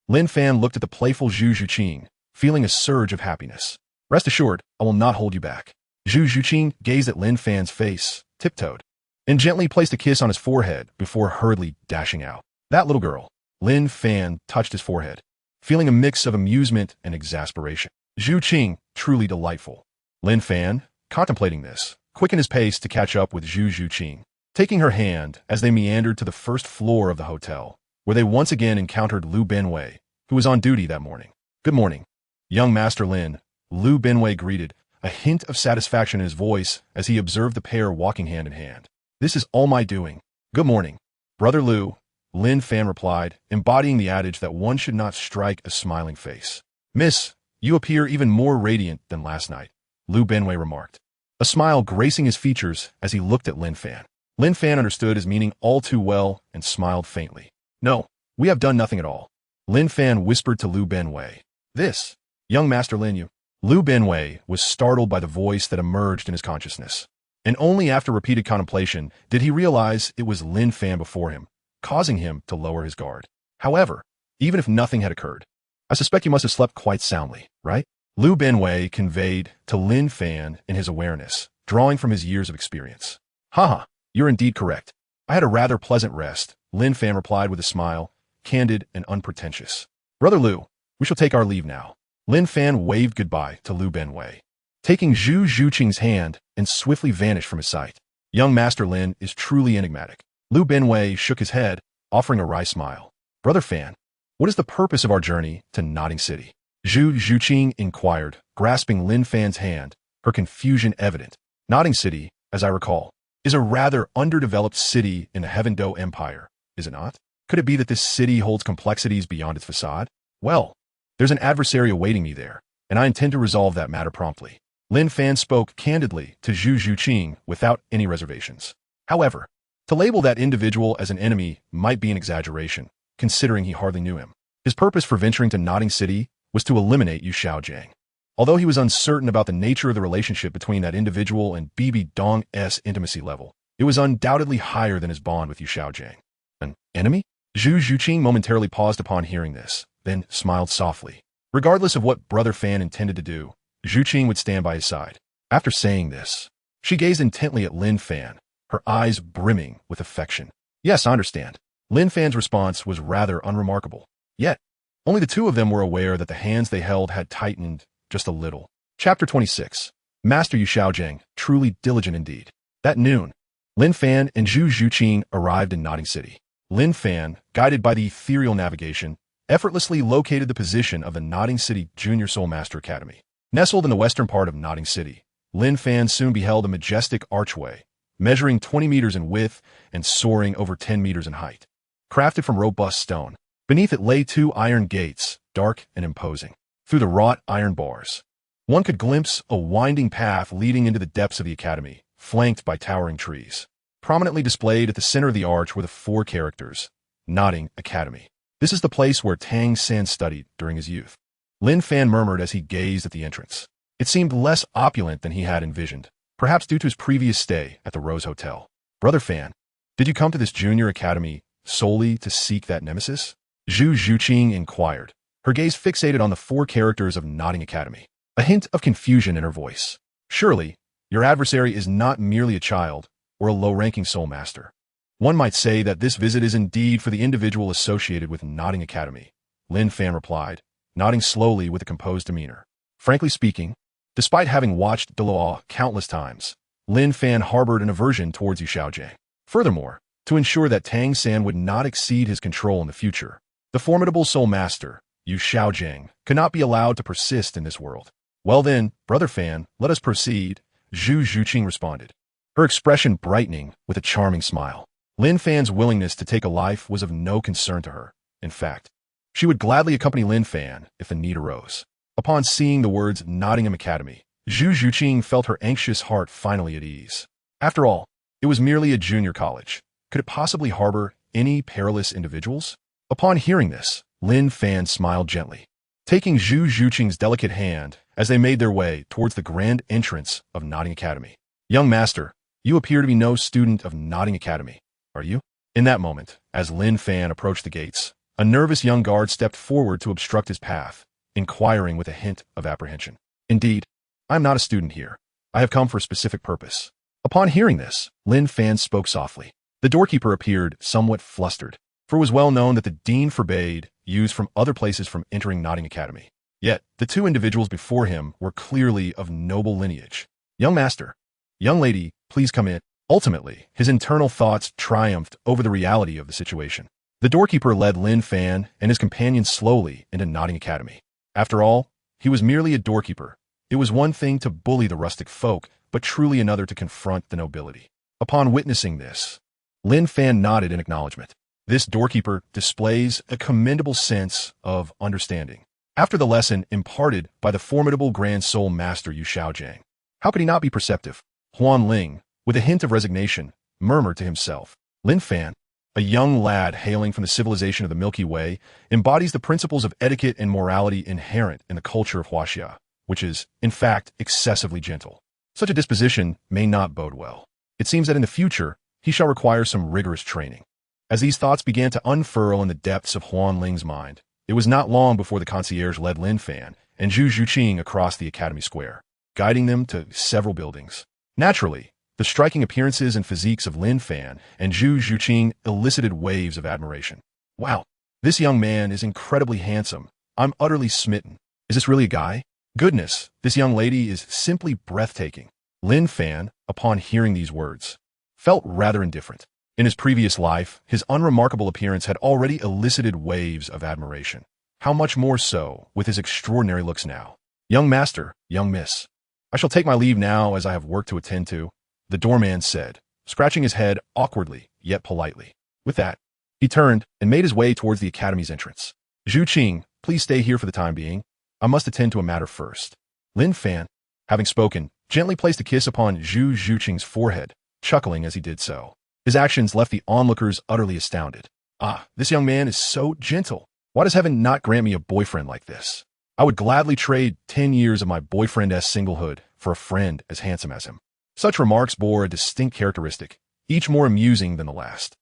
Lin Fan looked at the playful Zhu Zhuqing, feeling a surge of happiness. Rest assured, I will not hold you back. Zhu Zhuqing gazed at Lin Fan's face, tiptoed, and gently placed a kiss on his forehead before hurriedly dashing out. That little girl. Lin Fan touched his forehead, feeling a mix of amusement and exasperation. Zhu Zhuqing, truly delightful. Lin Fan, contemplating this, quickened his pace to catch up with Zhu Zhuqing, taking her hand as they meandered to the first floor of the hotel, where they once again encountered Lu Benwei, who was on duty that morning. Good morning, young Master Lin, Lu Benwei greeted, a hint of satisfaction in his voice as he observed the pair walking hand in hand. This is all my doing. Good morning, Brother Lu, Lin Fan replied, embodying the adage that one should not strike a smiling face. Miss, you appear even more radiant than last night, Lu Benwei remarked, a smile gracing his features as he looked at Lin Fan. Lin Fan understood his meaning all too well and smiled faintly. No, we have done nothing at all. Lin Fan whispered to Lu Benwei. This, young Master Lin, Lu Benwei was startled by the voice that emerged in his consciousness, and only after repeated contemplation did he realize it was Lin Fan before him, causing him to lower his guard. However, even if nothing had occurred, I suspect you must have slept quite soundly, right? Lu Benwei conveyed to Lin Fan in his awareness, drawing from his years of experience. Haha, you're indeed correct. I had a rather pleasant rest, Lin Fan replied with a smile, candid and unpretentious. Brother Lu, we shall take our leave now. Lin Fan waved goodbye to Lu Benwei, taking Zhu Zhuqing's hand and swiftly vanished from his sight. Young Master Lin is truly enigmatic. Lu Binwei shook his head, offering a wry smile. Brother Fan, what is the purpose of our journey to Nodding City? Zhu Zhuqing inquired, grasping Lin Fan's hand, her confusion evident. Nodding City, as I recall, is a rather underdeveloped city in the Heaven Dou Empire, is it not? Could it be that this city holds complexities beyond its facade? Well, there's an adversary awaiting me there, and I intend to resolve that matter promptly. Lin Fan spoke candidly to Zhu Zhuqing without any reservations. However, to label that individual as an enemy might be an exaggeration, considering he hardly knew him. His purpose for venturing to Nodding City was to eliminate Yu Xiaogang. Although he was uncertain about the nature of the relationship between that individual and Bibi Dong's intimacy level, it was undoubtedly higher than his bond with Yu Xiaogang. An enemy? Zhu Zhuqing momentarily paused upon hearing this, then smiled softly. Regardless of what Brother Fan intended to do, Zhuqing would stand by his side. After saying this, she gazed intently at Lin Fan, her eyes brimming with affection. Yes, I understand. Lin Fan's response was rather unremarkable. Yet, only the two of them were aware that the hands they held had tightened just a little. Chapter 26. Master Yu Xiaogang, truly diligent indeed. That noon, Lin Fan and Zhu Zhuqing arrived in Nodding City. Lin Fan, guided by the ethereal navigation, effortlessly located the position of the Nodding City Junior Soul Master Academy. Nestled in the western part of Nodding City, Lin Fan soon beheld a majestic archway, measuring 20 meters in width and soaring over 10 meters in height. Crafted from robust stone, beneath it lay two iron gates, dark and imposing. Through the wrought iron bars, one could glimpse a winding path leading into the depths of the academy, flanked by towering trees. Prominently displayed at the center of the arch were the four characters, Nodding Academy. This is the place where Tang San studied during his youth. Lin Fan murmured as he gazed at the entrance. It seemed less opulent than he had envisioned, perhaps due to his previous stay at the Rose Hotel. Brother Fan, did you come to this junior academy solely to seek that nemesis? Zhu Zhuqing inquired, her gaze fixated on the four characters of Nodding Academy, a hint of confusion in her voice. Surely, your adversary is not merely a child or a low-ranking soul master. One might say that this visit is indeed for the individual associated with Nodding Academy, Lin Fan replied, nodding slowly with a composed demeanor. Frankly speaking, despite having watched Douluo countless times, Lin Fan harbored an aversion towards Yu Xiaogang. Furthermore, to ensure that Tang San would not exceed his control in the future, the formidable soul master, Yu Xiaogang, could not be allowed to persist in this world. Well then, Brother Fan, let us proceed, Zhu Zhuqing responded, her expression brightening with a charming smile. Lin Fan's willingness to take a life was of no concern to her. In fact, she would gladly accompany Lin Fan if a need arose. Upon seeing the words Nottingham Academy, Zhu Zhuqing felt her anxious heart finally at ease. After all, it was merely a junior college. Could it possibly harbor any perilous individuals? Upon hearing this, Lin Fan smiled gently, taking Zhu Zhuqing's delicate hand as they made their way towards the grand entrance of Nodding Academy. Young master, you appear to be no student of Nodding Academy, are you? In that moment, as Lin Fan approached the gates, a nervous young guard stepped forward to obstruct his path, inquiring with a hint of apprehension. Indeed, I am not a student here. I have come for a specific purpose. Upon hearing this, Lin Fan spoke softly. The doorkeeper appeared somewhat flustered, for it was well known that the dean forbade youths from other places from entering Nodding Academy. Yet, the two individuals before him were clearly of noble lineage. Young master, young lady, please come in. Ultimately, his internal thoughts triumphed over the reality of the situation. The doorkeeper led Lin Fan and his companions slowly into Nodding Academy. After all, he was merely a doorkeeper. It was one thing to bully the rustic folk, but truly another to confront the nobility. Upon witnessing this, Lin Fan nodded in acknowledgement. This doorkeeper displays a commendable sense of understanding. After the lesson imparted by the formidable Grand Soul Master Yu Xiaogang, how could he not be perceptive? Huan Ling, with a hint of resignation, murmured to himself. Lin Fan, a young lad hailing from the civilization of the Milky Way, embodies the principles of etiquette and morality inherent in the culture of Huaxia, which is, in fact, excessively gentle. Such a disposition may not bode well. It seems that in the future, he shall require some rigorous training. As these thoughts began to unfurl in the depths of Huan Ling's mind, it was not long before the concierge led Lin Fan and Zhu Zhuqing across the academy square, guiding them to several buildings. Naturally, the striking appearances and physiques of Lin Fan and Zhu Zhuqing elicited waves of admiration. Wow, this young man is incredibly handsome. I'm utterly smitten. Is this really a guy? Goodness, this young lady is simply breathtaking. Lin Fan, upon hearing these words, felt rather indifferent. In his previous life, his unremarkable appearance had already elicited waves of admiration. How much more so with his extraordinary looks now? "Young master, young miss, I shall take my leave now as I have work to attend to," the doorman said, scratching his head awkwardly yet politely. With that, he turned and made his way towards the academy's entrance. "Zhu Zhuqing, please stay here for the time being. I must attend to a matter first." Lin Fan, having spoken, gently placed a kiss upon Zhu Zhuqing's forehead, chuckling as he did so. His actions left the onlookers utterly astounded. "Ah, this young man is so gentle. Why does heaven not grant me a boyfriend like this? I would gladly trade 10 years of my boyfriend-esque singlehood for a friend as handsome as him." Such remarks bore a distinct characteristic, each more amusing than the last.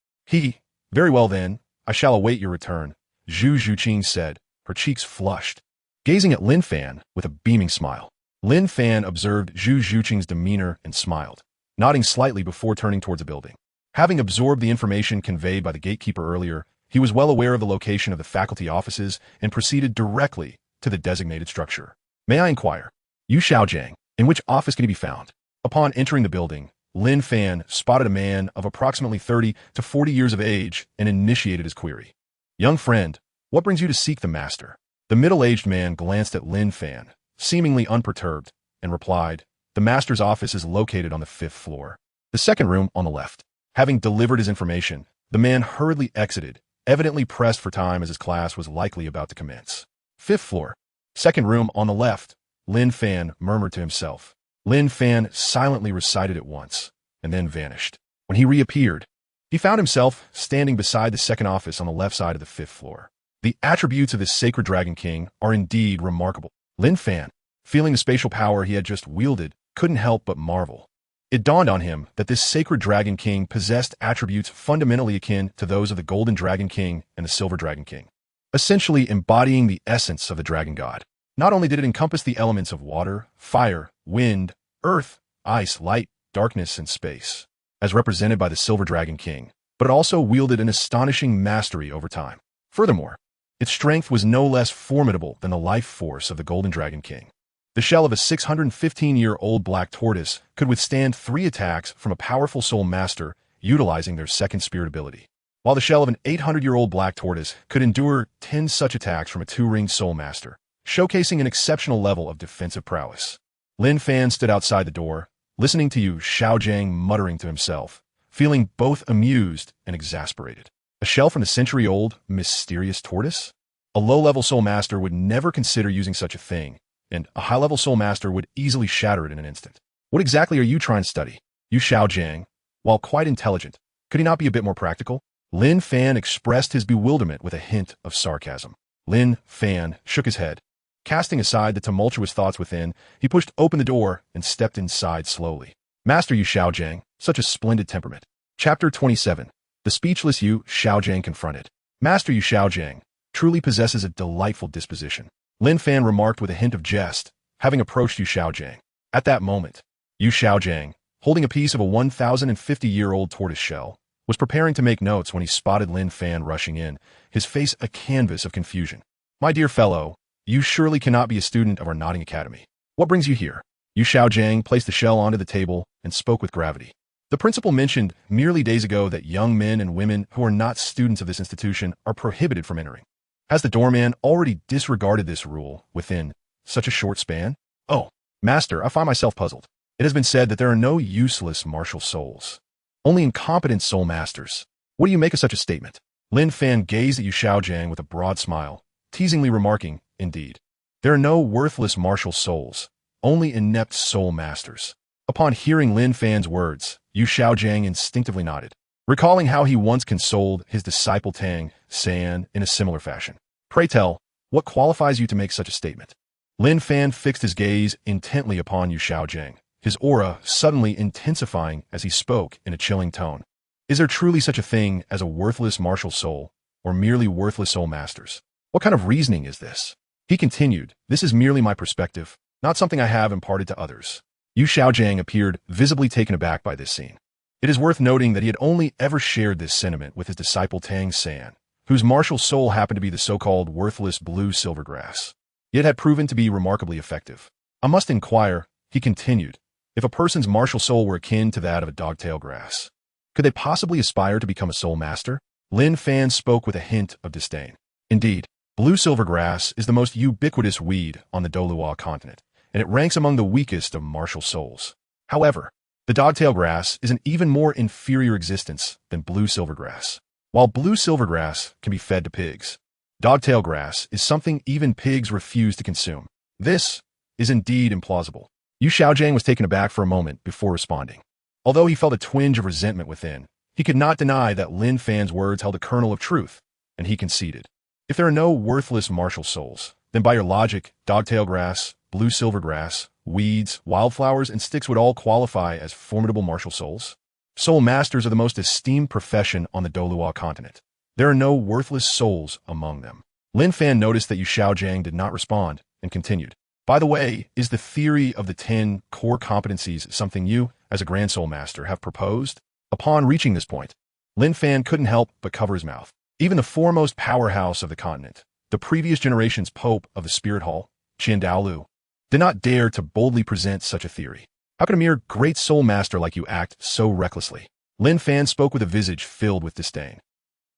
"Very well then, I shall await your return," Zhu Zhuqing said, her cheeks flushed, gazing at Lin Fan with a beaming smile. Lin Fan observed Zhu Zhuqing's demeanor and smiled, nodding slightly before turning towards a building. Having absorbed the information conveyed by the gatekeeper earlier, he was well aware of the location of the faculty offices and proceeded directly to the designated structure. "May I inquire, Yu Xiaogang, in which office can he be found?" Upon entering the building, Lin Fan spotted a man of approximately 30 to 40 years of age and initiated his query. "Young friend, what brings you to seek the master?" The middle-aged man glanced at Lin Fan, seemingly unperturbed, and replied, "The master's office is located on the 5th floor. The second room on the left." Having delivered his information, the man hurriedly exited, evidently pressed for time as his class was likely about to commence. "5th floor, second room on the left," Lin Fan murmured to himself. Lin Fan silently recited it once, and then vanished. When he reappeared, he found himself standing beside the second office on the left side of the 5th floor. The attributes of this sacred Dragon King are indeed remarkable. Lin Fan, feeling the spatial power he had just wielded, couldn't help but marvel. It dawned on him that this sacred Dragon King possessed attributes fundamentally akin to those of the Golden Dragon King and the Silver Dragon King, essentially embodying the essence of the Dragon God. Not only did it encompass the elements of water, fire, wind, earth, ice, light, darkness, and space, as represented by the Silver Dragon King, but it also wielded an astonishing mastery over time. Furthermore, its strength was no less formidable than the life force of the Golden Dragon King. The shell of a 615-year-old black tortoise could withstand 3 attacks from a powerful soul master utilizing their second spirit ability, while the shell of an 800-year-old black tortoise could endure 10 such attacks from a 2-ringed soul master, showcasing an exceptional level of defensive prowess. Lin Fan stood outside the door, listening to Yu Xiaogang muttering to himself, feeling both amused and exasperated. A shell from the century-old, mysterious tortoise? A low-level soul master would never consider using such a thing, and a high-level soul master would easily shatter it in an instant. What exactly are you trying to study? Yu Xiaogang, while quite intelligent, could he not be a bit more practical? Lin Fan expressed his bewilderment with a hint of sarcasm. Lin Fan shook his head. Casting aside the tumultuous thoughts within, he pushed open the door and stepped inside slowly. Master Yu Xiaogang, such a splendid temperament. Chapter 27. The speechless Yu Xiaogang confronted. Master Yu Xiaogang truly possesses a delightful disposition, Lin Fan remarked with a hint of jest, having approached Yu Xiaogang. At that moment, Yu Xiaogang, holding a piece of a 1,050-year-old tortoise shell, was preparing to make notes when he spotted Lin Fan rushing in, his face a canvas of confusion. "My dear fellow, you surely cannot be a student of our nodding academy. What brings you here?" Yu Xiaogang placed the shell onto the table and spoke with gravity. The principal mentioned merely days ago that young men and women who are not students of this institution are prohibited from entering. Has the doorman already disregarded this rule within such a short span? "Oh, master, I find myself puzzled. It has been said that there are no useless martial souls, only incompetent soul masters. What do you make of such a statement?" Lin Fan gazed at Yu Xiaogang with a broad smile, teasingly remarking, "Indeed, there are no worthless martial souls, only inept soul masters." Upon hearing Lin Fan's words, Yu Xiaogang instinctively nodded, recalling how he once consoled his disciple Tang San in a similar fashion. "Pray tell, what qualifies you to make such a statement?" Lin Fan fixed his gaze intently upon Yu Xiaogang, his aura suddenly intensifying as he spoke in a chilling tone. "Is there truly such a thing as a worthless martial soul, or merely worthless soul masters? What kind of reasoning is this?" He continued, "This is merely my perspective, not something I have imparted to others." Yu Xiaogang appeared visibly taken aback by this scene. It is worth noting that he had only ever shared this sentiment with his disciple Tang San, whose martial soul happened to be the so-called worthless blue silvergrass. It had proven to be remarkably effective. "I must inquire," he continued, "if a person's martial soul were akin to that of a dogtail grass." Could they possibly aspire to become a soul master? Lin Fan spoke with a hint of disdain. Indeed, blue silvergrass is the most ubiquitous weed on the Douluo Continent, and it ranks among the weakest of martial souls. However, the dogtail grass is an even more inferior existence than blue silvergrass. While blue silvergrass can be fed to pigs, dogtail grass is something even pigs refuse to consume. This is indeed implausible. Yu Xiaogang was taken aback for a moment before responding. Although he felt a twinge of resentment within, he could not deny that Lin Fan's words held a kernel of truth, and he conceded. If there are no worthless martial souls, then by your logic, dogtail grass, blue silvergrass, weeds, wildflowers, and sticks would all qualify as formidable martial souls? Soul masters are the most esteemed profession on the Douluo Continent. There are no worthless souls among them. Lin Fan noticed that Yu Xiaogang did not respond, and continued. By the way, is the theory of the 10 core competencies something you, as a Grand Soul Master, have proposed? Upon reaching this point, Lin Fan couldn't help but cover his mouth. Even the foremost powerhouse of the continent, the previous generation's Pope of the Spirit Hall, Qian Daolu, did not dare to boldly present such a theory. How could a mere great soul master like you act so recklessly? Lin Fan spoke with a visage filled with disdain.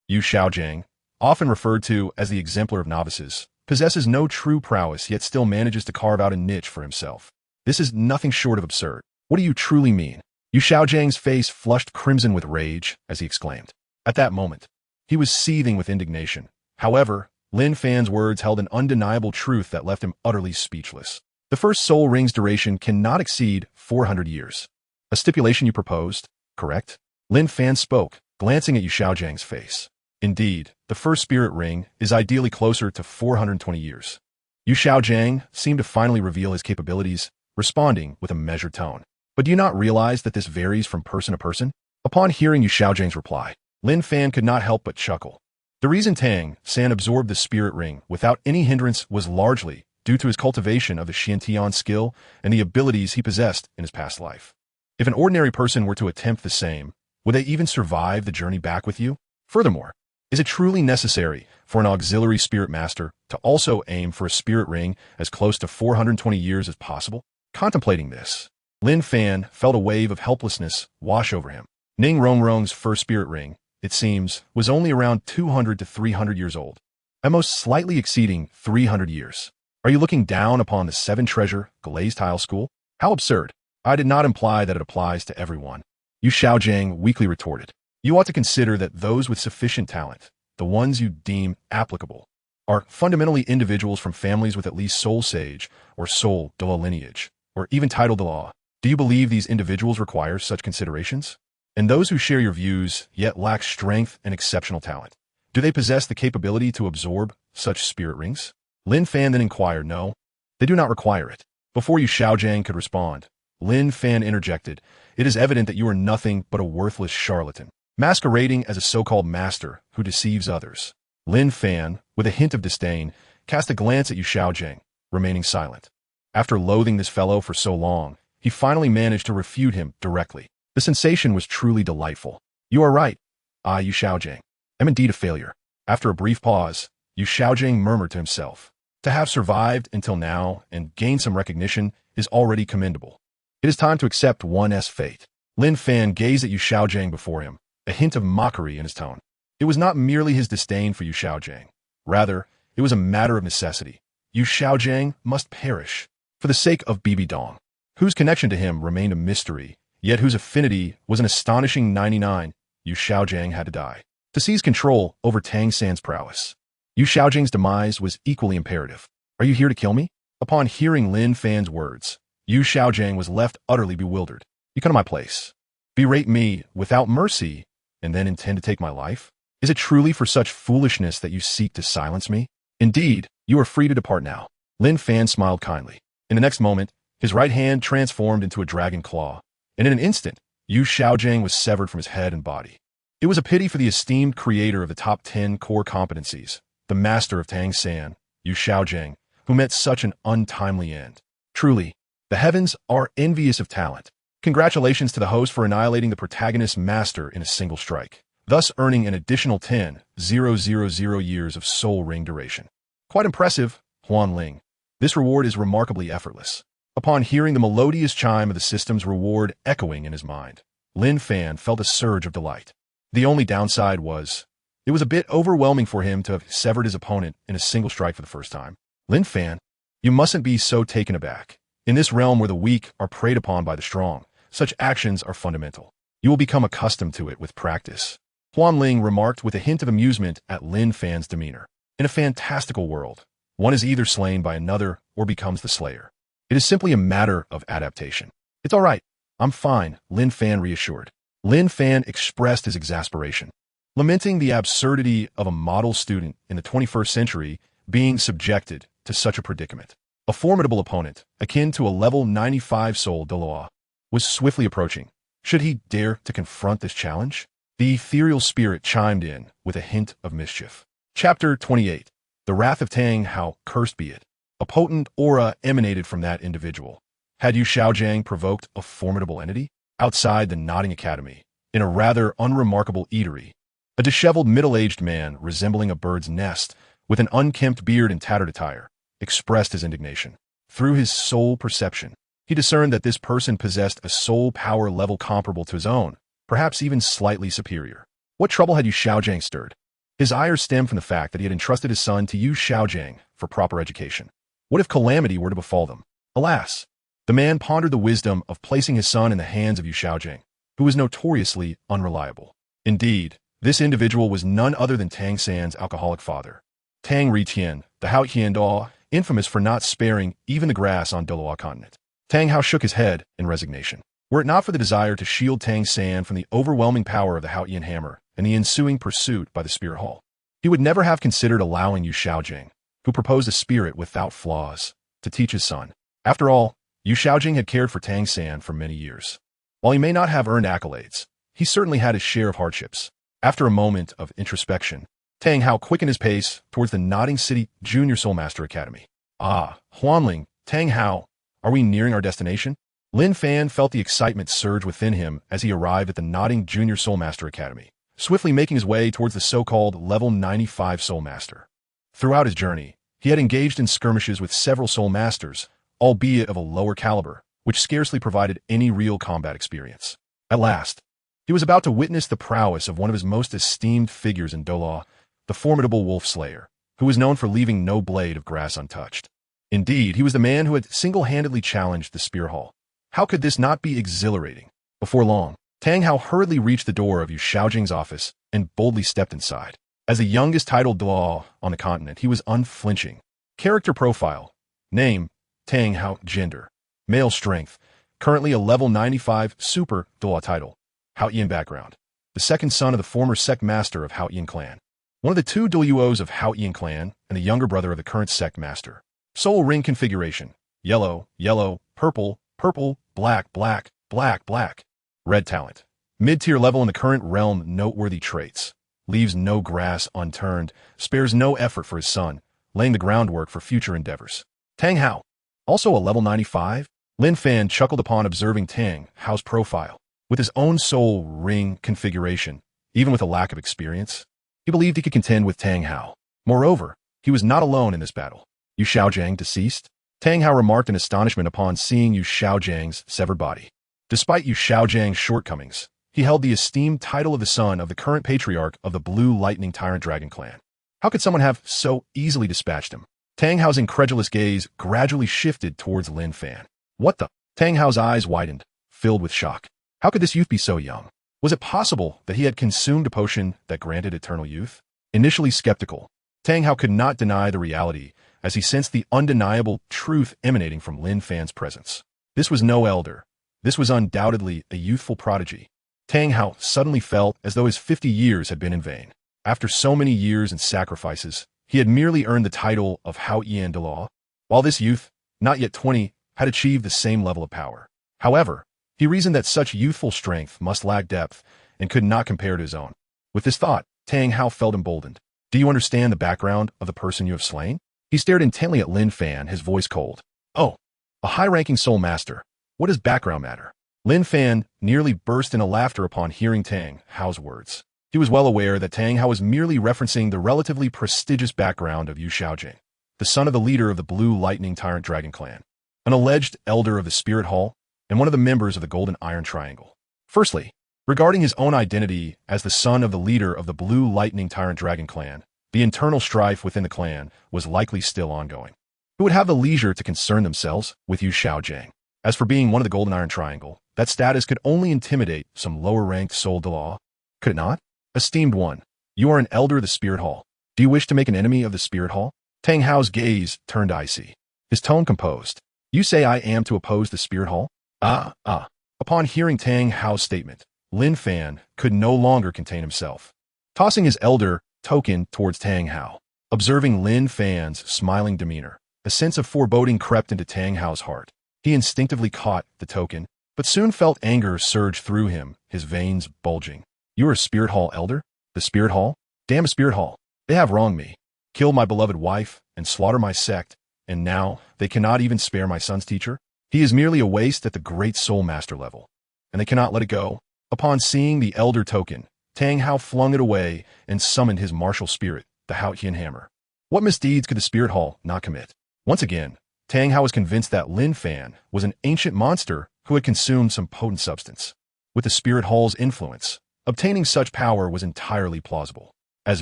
Yu Xiaogang, often referred to as the exemplar of novices, possesses no true prowess yet still manages to carve out a niche for himself. This is nothing short of absurd. What do you truly mean? Yu Xiaojiang's face flushed crimson with rage as he exclaimed. At that moment, he was seething with indignation. However, Lin Fan's words held an undeniable truth that left him utterly speechless. The first soul ring's duration cannot exceed 400 years. A stipulation you proposed, correct? Lin Fan spoke, glancing at Yu Xiaojiang's face. Indeed, the first spirit ring is ideally closer to 420 years. Yu Xiaogang seemed to finally reveal his capabilities, responding with a measured tone. But do you not realize that this varies from person to person? Upon hearing Yu Xiaojiang's reply, Lin Fan could not help but chuckle. The reason Tang San absorbed the spirit ring without any hindrance was largely due to his cultivation of the Xiantian skill and the abilities he possessed in his past life. If an ordinary person were to attempt the same, would they even survive the journey back with you? Furthermore, is it truly necessary for an auxiliary spirit master to also aim for a spirit ring as close to 420 years as possible? Contemplating this, Lin Fan felt a wave of helplessness wash over him. Ning Rongrong's first spirit ring, it seems, was only around 200 to 300 years old, at most slightly exceeding 300 years. Are you looking down upon the seven-treasure glazed tile school? How absurd. I did not imply that it applies to everyone. Yu Xiaogang weakly retorted. You ought to consider that those with sufficient talent, the ones you deem applicable, are fundamentally individuals from families with at least soul sage or soul Douluo lineage, or even title Douluo. Do you believe these individuals require such considerations? And those who share your views yet lack strength and exceptional talent, do they possess the capability to absorb such spirit rings? Lin Fan then inquired. No, they do not require it. Before Yu Xiaogang could respond, Lin Fan interjected. It is evident that you are nothing but a worthless charlatan, masquerading as a so-called master who deceives others. Lin Fan, with a hint of disdain, cast a glance at Yu Xiaogang, remaining silent. After loathing this fellow for so long, he finally managed to refute him directly. The sensation was truly delightful. You are right. I, Yu Xiaogang, am indeed a failure. After a brief pause, Yu Xiaogang murmured to himself. To have survived until now and gained some recognition is already commendable. It is time to accept one's fate. Lin Fan gazed at Yu Xiaogang before him, a hint of mockery in his tone. It was not merely his disdain for Yu Xiaogang. Rather, it was a matter of necessity. Yu Xiaogang must perish for the sake of Bibi Dong, whose connection to him remained a mystery, yet whose affinity was an astonishing 99. Yu Xiaogang had to die to seize control over Tang San's prowess. Yu Xiaojing's demise was equally imperative. Are you here to kill me? Upon hearing Lin Fan's words, Yu Xiaogang was left utterly bewildered. You come to my place, berate me without mercy, and then intend to take my life? Is it truly for such foolishness that you seek to silence me? Indeed, you are free to depart now. Lin Fan smiled kindly. In the next moment, his right hand transformed into a dragon claw, and in an instant, Yu Xiaogang was severed from his head and body. It was a pity for the esteemed creator of the top 10 core competencies, the master of Tang San, Yu Xiaogang, who met such an untimely end. Truly, the heavens are envious of talent. Congratulations to the host for annihilating the protagonist's master in a single strike, thus earning an additional 10,000 years of soul ring duration. Quite impressive, Huan Ling. This reward is remarkably effortless. Upon hearing the melodious chime of the system's reward echoing in his mind, Lin Fan felt a surge of delight. The only downside was, it was a bit overwhelming for him to have severed his opponent in a single strike for the first time. Lin Fan, you mustn't be so taken aback. In this realm where the weak are preyed upon by the strong, such actions are fundamental. You will become accustomed to it with practice. Ling remarked with a hint of amusement at Lin Fan's demeanor. In a fantastical world, one is either slain by another or becomes the slayer. It is simply a matter of adaptation. It's all right. I'm fine, Lin Fan reassured. Lin Fan expressed his exasperation, lamenting the absurdity of a model student in the 21st century being subjected to such a predicament. A formidable opponent, akin to a level 95 soul Douluo, was swiftly approaching. Should he dare to confront this challenge? The ethereal spirit chimed in with a hint of mischief. Chapter 28. The Wrath of Tang Hao, cursed be it. A potent aura emanated from that individual. Had Yu Xiaogang provoked a formidable entity? Outside the nodding academy, in a rather unremarkable eatery, a disheveled middle-aged man resembling a bird's nest, with an unkempt beard and tattered attire, expressed his indignation. Through his soul perception, he discerned that this person possessed a soul power level comparable to his own, perhaps even slightly superior. What trouble had Yu Xiaogang stirred? His ire stemmed from the fact that he had entrusted his son to Yu Xiaogang for proper education. What if calamity were to befall them? Alas! The man pondered the wisdom of placing his son in the hands of Yu Xiaogang, who was notoriously unreliable. Indeed, this individual was none other than Tang San's alcoholic father, Tang Qian, the Qian Dou, infamous for not sparing even the grass on Douluo Continent. Tang Hao shook his head in resignation. Were it not for the desire to shield Tang San from the overwhelming power of the Qian hammer and the ensuing pursuit by the spirit hall, he would never have considered allowing Yu Xiaogang, who proposed a spirit without flaws, to teach his son. After all, Yu Xiaogang had cared for Tang San for many years. While he may not have earned accolades, he certainly had his share of hardships. After a moment of introspection, Tang Hao quickened his pace towards the Nodding City Junior Soulmaster Academy. Ah, Huanling, Tang Hao, are we nearing our destination? Lin Fan felt the excitement surge within him as he arrived at the Nodding Junior Soulmaster Academy, swiftly making his way towards the so-called Level 95 Soulmaster. Throughout his journey, he had engaged in skirmishes with several Soulmasters, albeit of a lower caliber, which scarcely provided any real combat experience. At last, he was about to witness the prowess of one of his most esteemed figures in Douluo, the formidable Wolf Slayer, who was known for leaving no blade of grass untouched. Indeed, he was the man who had single-handedly challenged the Spear Hall. How could this not be exhilarating? Before long, Tang Hao hurriedly reached the door of Yu Xiaojing's office and boldly stepped inside. As the youngest titled Douluo on the continent, he was unflinching. Character profile. Name, Tang Hao. Gender, male. Strength, currently a level 95 super Douluo title. Qian background, the second son of the former sect master of Qian clan. One of the two Douluos of Qian clan and the younger brother of the current sect master. Soul ring configuration, yellow, yellow, purple, purple, black, black, black, black. Red talent, mid-tier level in the current realm. Noteworthy traits, leaves no grass unturned, spares no effort for his son, laying the groundwork for future endeavors. Tang Hao, also a level 95? Lin Fan chuckled upon observing Tang Hao's profile. With his own soul ring configuration, even with a lack of experience, he believed he could contend with Tang Hao. Moreover, he was not alone in this battle. Yu Xiaogang deceased? Tang Hao remarked in astonishment upon seeing Yu Xiaojang's severed body. Despite Yu Xiaojang's shortcomings, he held the esteemed title of the son of the current patriarch of the Blue Lightning Tyrant Dragon clan. How could someone have so easily dispatched him? Tang Hao's incredulous gaze gradually shifted towards Lin Fan. What the? Tang Hao's eyes widened, filled with shock. How could this youth be so young? Was it possible that he had consumed a potion that granted eternal youth? Initially skeptical, Tang Hao could not deny the reality as he sensed the undeniable truth emanating from Lin Fan's presence. This was no elder. This was undoubtedly a youthful prodigy. Tang Hao suddenly felt as though his 50 years had been in vain. After so many years and sacrifices, he had merely earned the title of Qian Douluo, while this youth, not yet 20, had achieved the same level of power. However, he reasoned that such youthful strength must lack depth and could not compare to his own. With this thought, Tang Hao felt emboldened. Do you understand the background of the person you have slain? He stared intently at Lin Fan, his voice cold. Oh, a high-ranking soul master. What does background matter? Lin Fan nearly burst into laughter upon hearing Tang Hao's words. He was well aware that Tang Hao was merely referencing the relatively prestigious background of Yu Xiaogang, the son of the leader of the Blue Lightning Tyrant Dragon clan, an alleged elder of the Spirit Hall, and one of the members of the Golden Iron Triangle. Firstly, Regarding his own identity as the son of the leader of the Blue Lightning Tyrant Dragon clan, the internal strife within the clan was likely still ongoing. Who would have the leisure to concern themselves with Yu Xiaogang? As for being one of the Golden Iron Triangle, that status could only intimidate some lower-ranked soul Douluo. Could it not? Esteemed one, you are an elder of the Spirit Hall. Do you wish to make an enemy of the Spirit Hall? Tang Hao's gaze turned icy. His tone composed. You say I am to oppose the Spirit Hall? Upon hearing Tang Hao's statement, Lin Fan could no longer contain himself. Tossing his elder token towards Tang Hao, observing Lin Fan's smiling demeanor, a sense of foreboding crept into Tang Hao's heart. He instinctively caught the token, but soon felt anger surge through him, his veins bulging. You are a Spirit Hall elder? The Spirit Hall? Damn a Spirit Hall. They have wronged me, killed my beloved wife, and slaughtered my sect, and now they cannot even spare my son's teacher? He is merely a waste at the great soul master level, and they cannot let it go. Upon seeing the elder token, Tang Hao flung it away and summoned his martial spirit, the Qian hammer. What misdeeds could the Spirit Hall not commit? Once again, Tang Hao was convinced that Lin Fan was an ancient monster who had consumed some potent substance. With the Spirit Hall's influence, obtaining such power was entirely plausible. As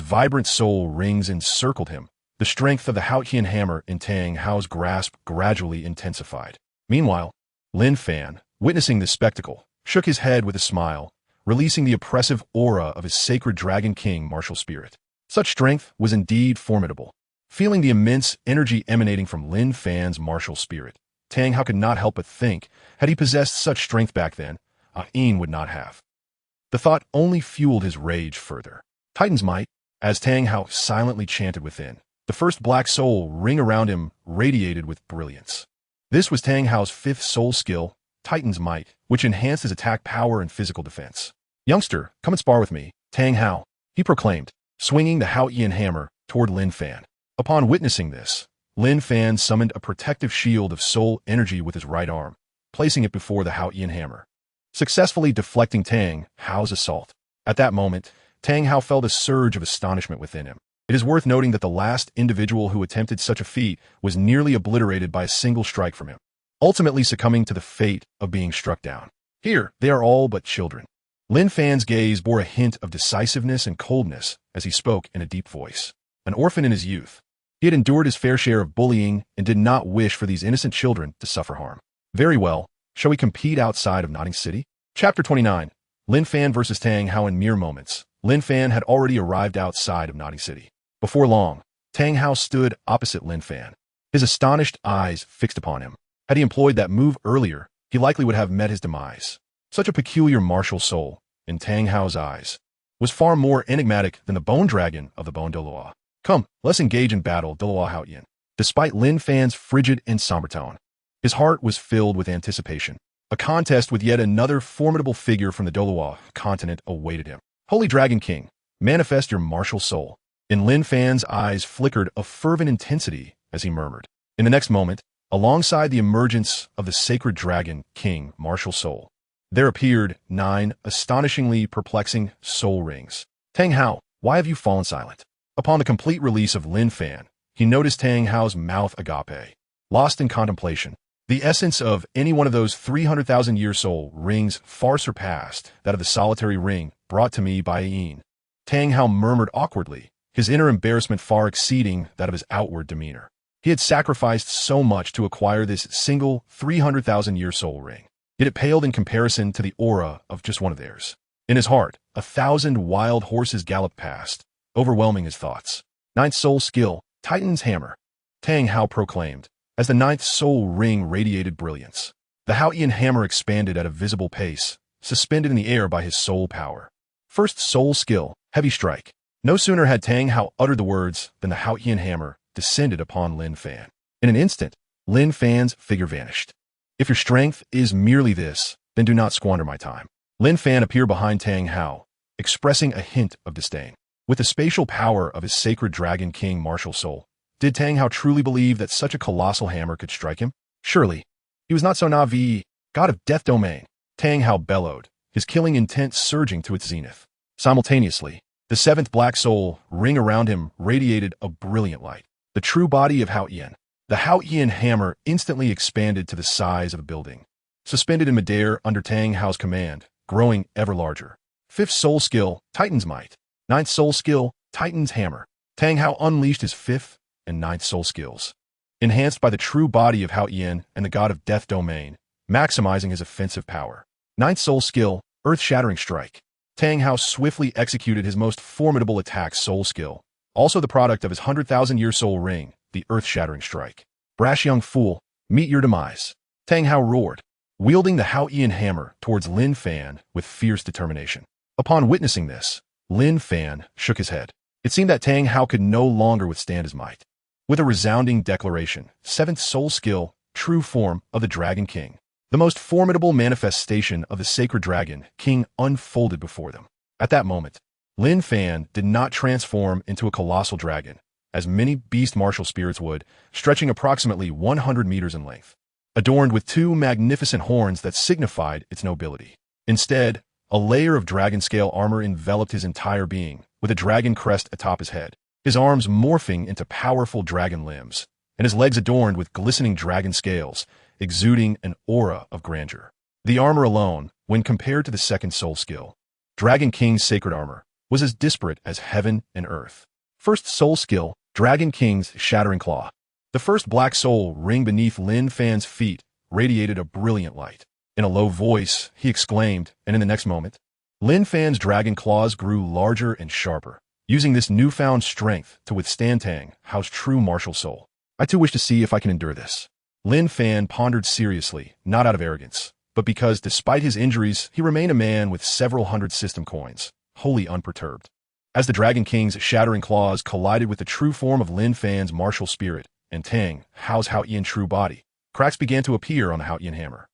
vibrant soul rings encircled him, the strength of the Qian hammer in Tang Hao's grasp gradually intensified. Meanwhile, Lin Fan, witnessing this spectacle, shook his head with a smile, releasing the oppressive aura of his sacred Dragon King martial spirit. Such strength was indeed formidable. Feeling the immense energy emanating from Lin Fan's martial spirit, Tang Hao could not help but think, had he possessed such strength back then, Qian would not have. The thought only fueled his rage further. Titan's might, as Tang Hao silently chanted within, the first black soul ring around him radiated with brilliance. This was Tang Hao's fifth soul skill, Titan's might, which enhanced his attack power and physical defense. Youngster, come and spar with me, Tang Hao, he proclaimed, swinging the Qian hammer toward Lin Fan. Upon witnessing this, Lin Fan summoned a protective shield of soul energy with his right arm, placing it before the Qian hammer, successfully deflecting Tang Hao's assault. At that moment, Tang Hao felt a surge of astonishment within him. It is worth noting that the last individual who attempted such a feat was nearly obliterated by a single strike from him, ultimately succumbing to the fate of being struck down. Here, they are all but children. Lin Fan's gaze bore a hint of decisiveness and coldness as he spoke in a deep voice. An orphan in his youth, he had endured his fair share of bullying and did not wish for these innocent children to suffer harm. Very well, shall we compete outside of Notting City? Chapter 29. Lin Fan versus Tang Hao. In mere moments, Lin Fan had already arrived outside of Notting City. Before long, Tang Hao stood opposite Lin Fan, his astonished eyes fixed upon him. Had he employed that move earlier, he likely would have met his demise. Such a peculiar martial soul, in Tang Hao's eyes, was far more enigmatic than the bone dragon of the Bone Douluo. Come, let's engage in battle, Douluo Qian. Despite Lin Fan's frigid and somber tone, his heart was filled with anticipation. A contest with yet another formidable figure from the Douluo Continent awaited him. Holy Dragon King, manifest your martial soul. In Lin Fan's eyes flickered a fervent intensity as he murmured. In the next moment, alongside the emergence of the sacred Dragon King martial soul, there appeared 9 astonishingly perplexing soul rings. Tang Hao, why have you fallen silent? Upon the complete release of Lin Fan, he noticed Tang Hao's mouth agape, lost in contemplation. The essence of any one of those 300,000-year soul rings far surpassed that of the solitary ring brought to me by Qian. Tang Hao murmured awkwardly, his inner embarrassment far exceeding that of his outward demeanor. He had sacrificed so much to acquire this single 300,000-year soul ring, yet it paled in comparison to the aura of just one of theirs. In his heart, 1,000 wild horses galloped past, overwhelming his thoughts. 9th soul skill, Titan's hammer, Tang Hao proclaimed, as the 9th soul ring radiated brilliance. The Qian hammer expanded at a visible pace, suspended in the air by his soul power. 1st soul skill, heavy strike. No sooner had Tang Hao uttered the words than the Qian hammer descended upon Lin Fan. In an instant, Lin Fan's figure vanished. If your strength is merely this, then do not squander my time. Lin Fan appeared behind Tang Hao, expressing a hint of disdain. With the spatial power of his sacred Dragon King martial soul, did Tang Hao truly believe that such a colossal hammer could strike him? Surely, he was not so naive. God of death domain, Tang Hao bellowed, his killing intent surging to its zenith. Simultaneously, the 7th black soul ring around him radiated a brilliant light. The true body of Qian. The Qian hammer instantly expanded to the size of a building. Suspended in midair under Tang Hao's command, growing ever larger. 5th soul skill, Titan's Might. 9th soul skill, Titan's Hammer. Tang Hao unleashed his 5th and 9th soul skills, enhanced by the true body of Hao Qian and the god of death domain, maximizing his offensive power. 9th soul skill, Earth-Shattering Strike. Tang Hao swiftly executed his most formidable attack soul skill, also the product of his 100,000-year soul ring, the Earth-Shattering Strike. Brash young fool, meet your demise. Tang Hao roared, wielding the Hao Qian hammer towards Lin Fan with fierce determination. Upon witnessing this, Lin Fan shook his head. It seemed that Tang Hao could no longer withstand his might. With a resounding declaration, 7th soul skill, True Form of the Dragon King. The most formidable manifestation of the sacred dragon king unfolded before them. At that moment, Lin Fan did not transform into a colossal dragon, as many beast martial spirits would, stretching approximately 100 meters in length, adorned with 2 magnificent horns that signified its nobility. Instead, a layer of dragon-scale armor enveloped his entire being, with a dragon crest atop his head, his arms morphing into powerful dragon limbs, and his legs adorned with glistening dragon scales, exuding an aura of grandeur. The armor alone, when compared to the 2nd soul skill, Dragon King's sacred armor, was as disparate as heaven and earth. 1st soul skill, Dragon King's Shattering Claw. The first black soul ring beneath Lin Fan's feet radiated a brilliant light. In a low voice, he exclaimed, and in the next moment, Lin Fan's dragon claws grew larger and sharper, using this newfound strength to withstand Tang Hao's true martial soul. I too wish to see if I can endure this. Lin Fan pondered seriously, not out of arrogance, but because despite his injuries, he remained a man with several hundred system coins, wholly unperturbed. As the Dragon King's shattering claws collided with the true form of Lin Fan's martial spirit and Tang Hao's Hao Qian true body, cracks began to appear on the Hao Qian hammer.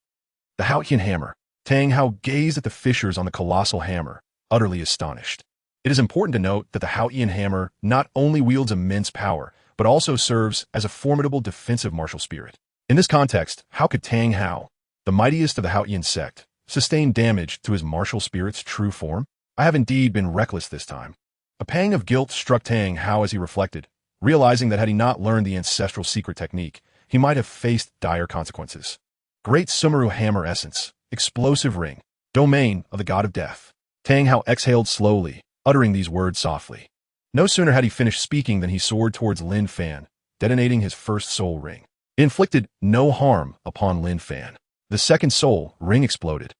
The Hao Qian hammer. Tang Hao gazed at the fissures on the colossal hammer, utterly astonished. It is important to note that the Hao Qian hammer not only wields immense power, but also serves as a formidable defensive martial spirit. In this context, how could Tang Hao, the mightiest of the Hao Qian sect, sustain damage to his martial spirit's true form? I have indeed been reckless this time. A pang of guilt struck Tang Hao as he reflected, realizing that had he not learned the ancestral secret technique, he might have faced dire consequences. Great Sumeru Hammer Essence, Explosive Ring, Domain of the God of Death. Tang Hao exhaled slowly, uttering these words softly. No sooner had he finished speaking than he soared towards Lin Fan, detonating his 1st soul ring. It inflicted no harm upon Lin Fan. The 2nd soul ring exploded.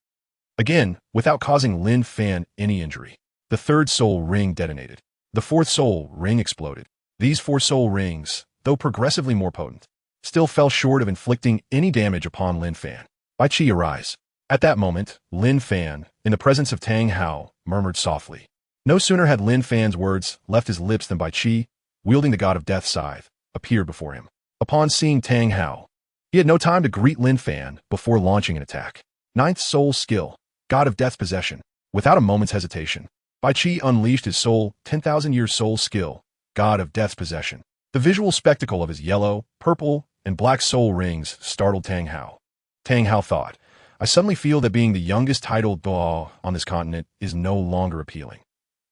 Again, without causing Lin Fan any injury. The 3rd soul ring detonated. The 4th soul ring exploded. These 4 soul rings, though progressively more potent, still fell short of inflicting any damage upon Lin Fan. Bai Qi, arise. At that moment, Lin Fan, in the presence of Tang Hao, murmured softly. No sooner had Lin Fan's words left his lips than Bai Qi, wielding the god of death scythe, appeared before him. Upon seeing Tang Hao, he had no time to greet Lin Fan before launching an attack. 9th soul skill, God of Death's Possession. Without a moment's hesitation, Bai Qi unleashed his soul 10,000-year soul skill, God of Death's Possession. The visual spectacle of his yellow, purple, and black soul rings startled Tang Hao. Tang Hao thought, I suddenly feel that being the youngest titled Duo on this continent is no longer appealing.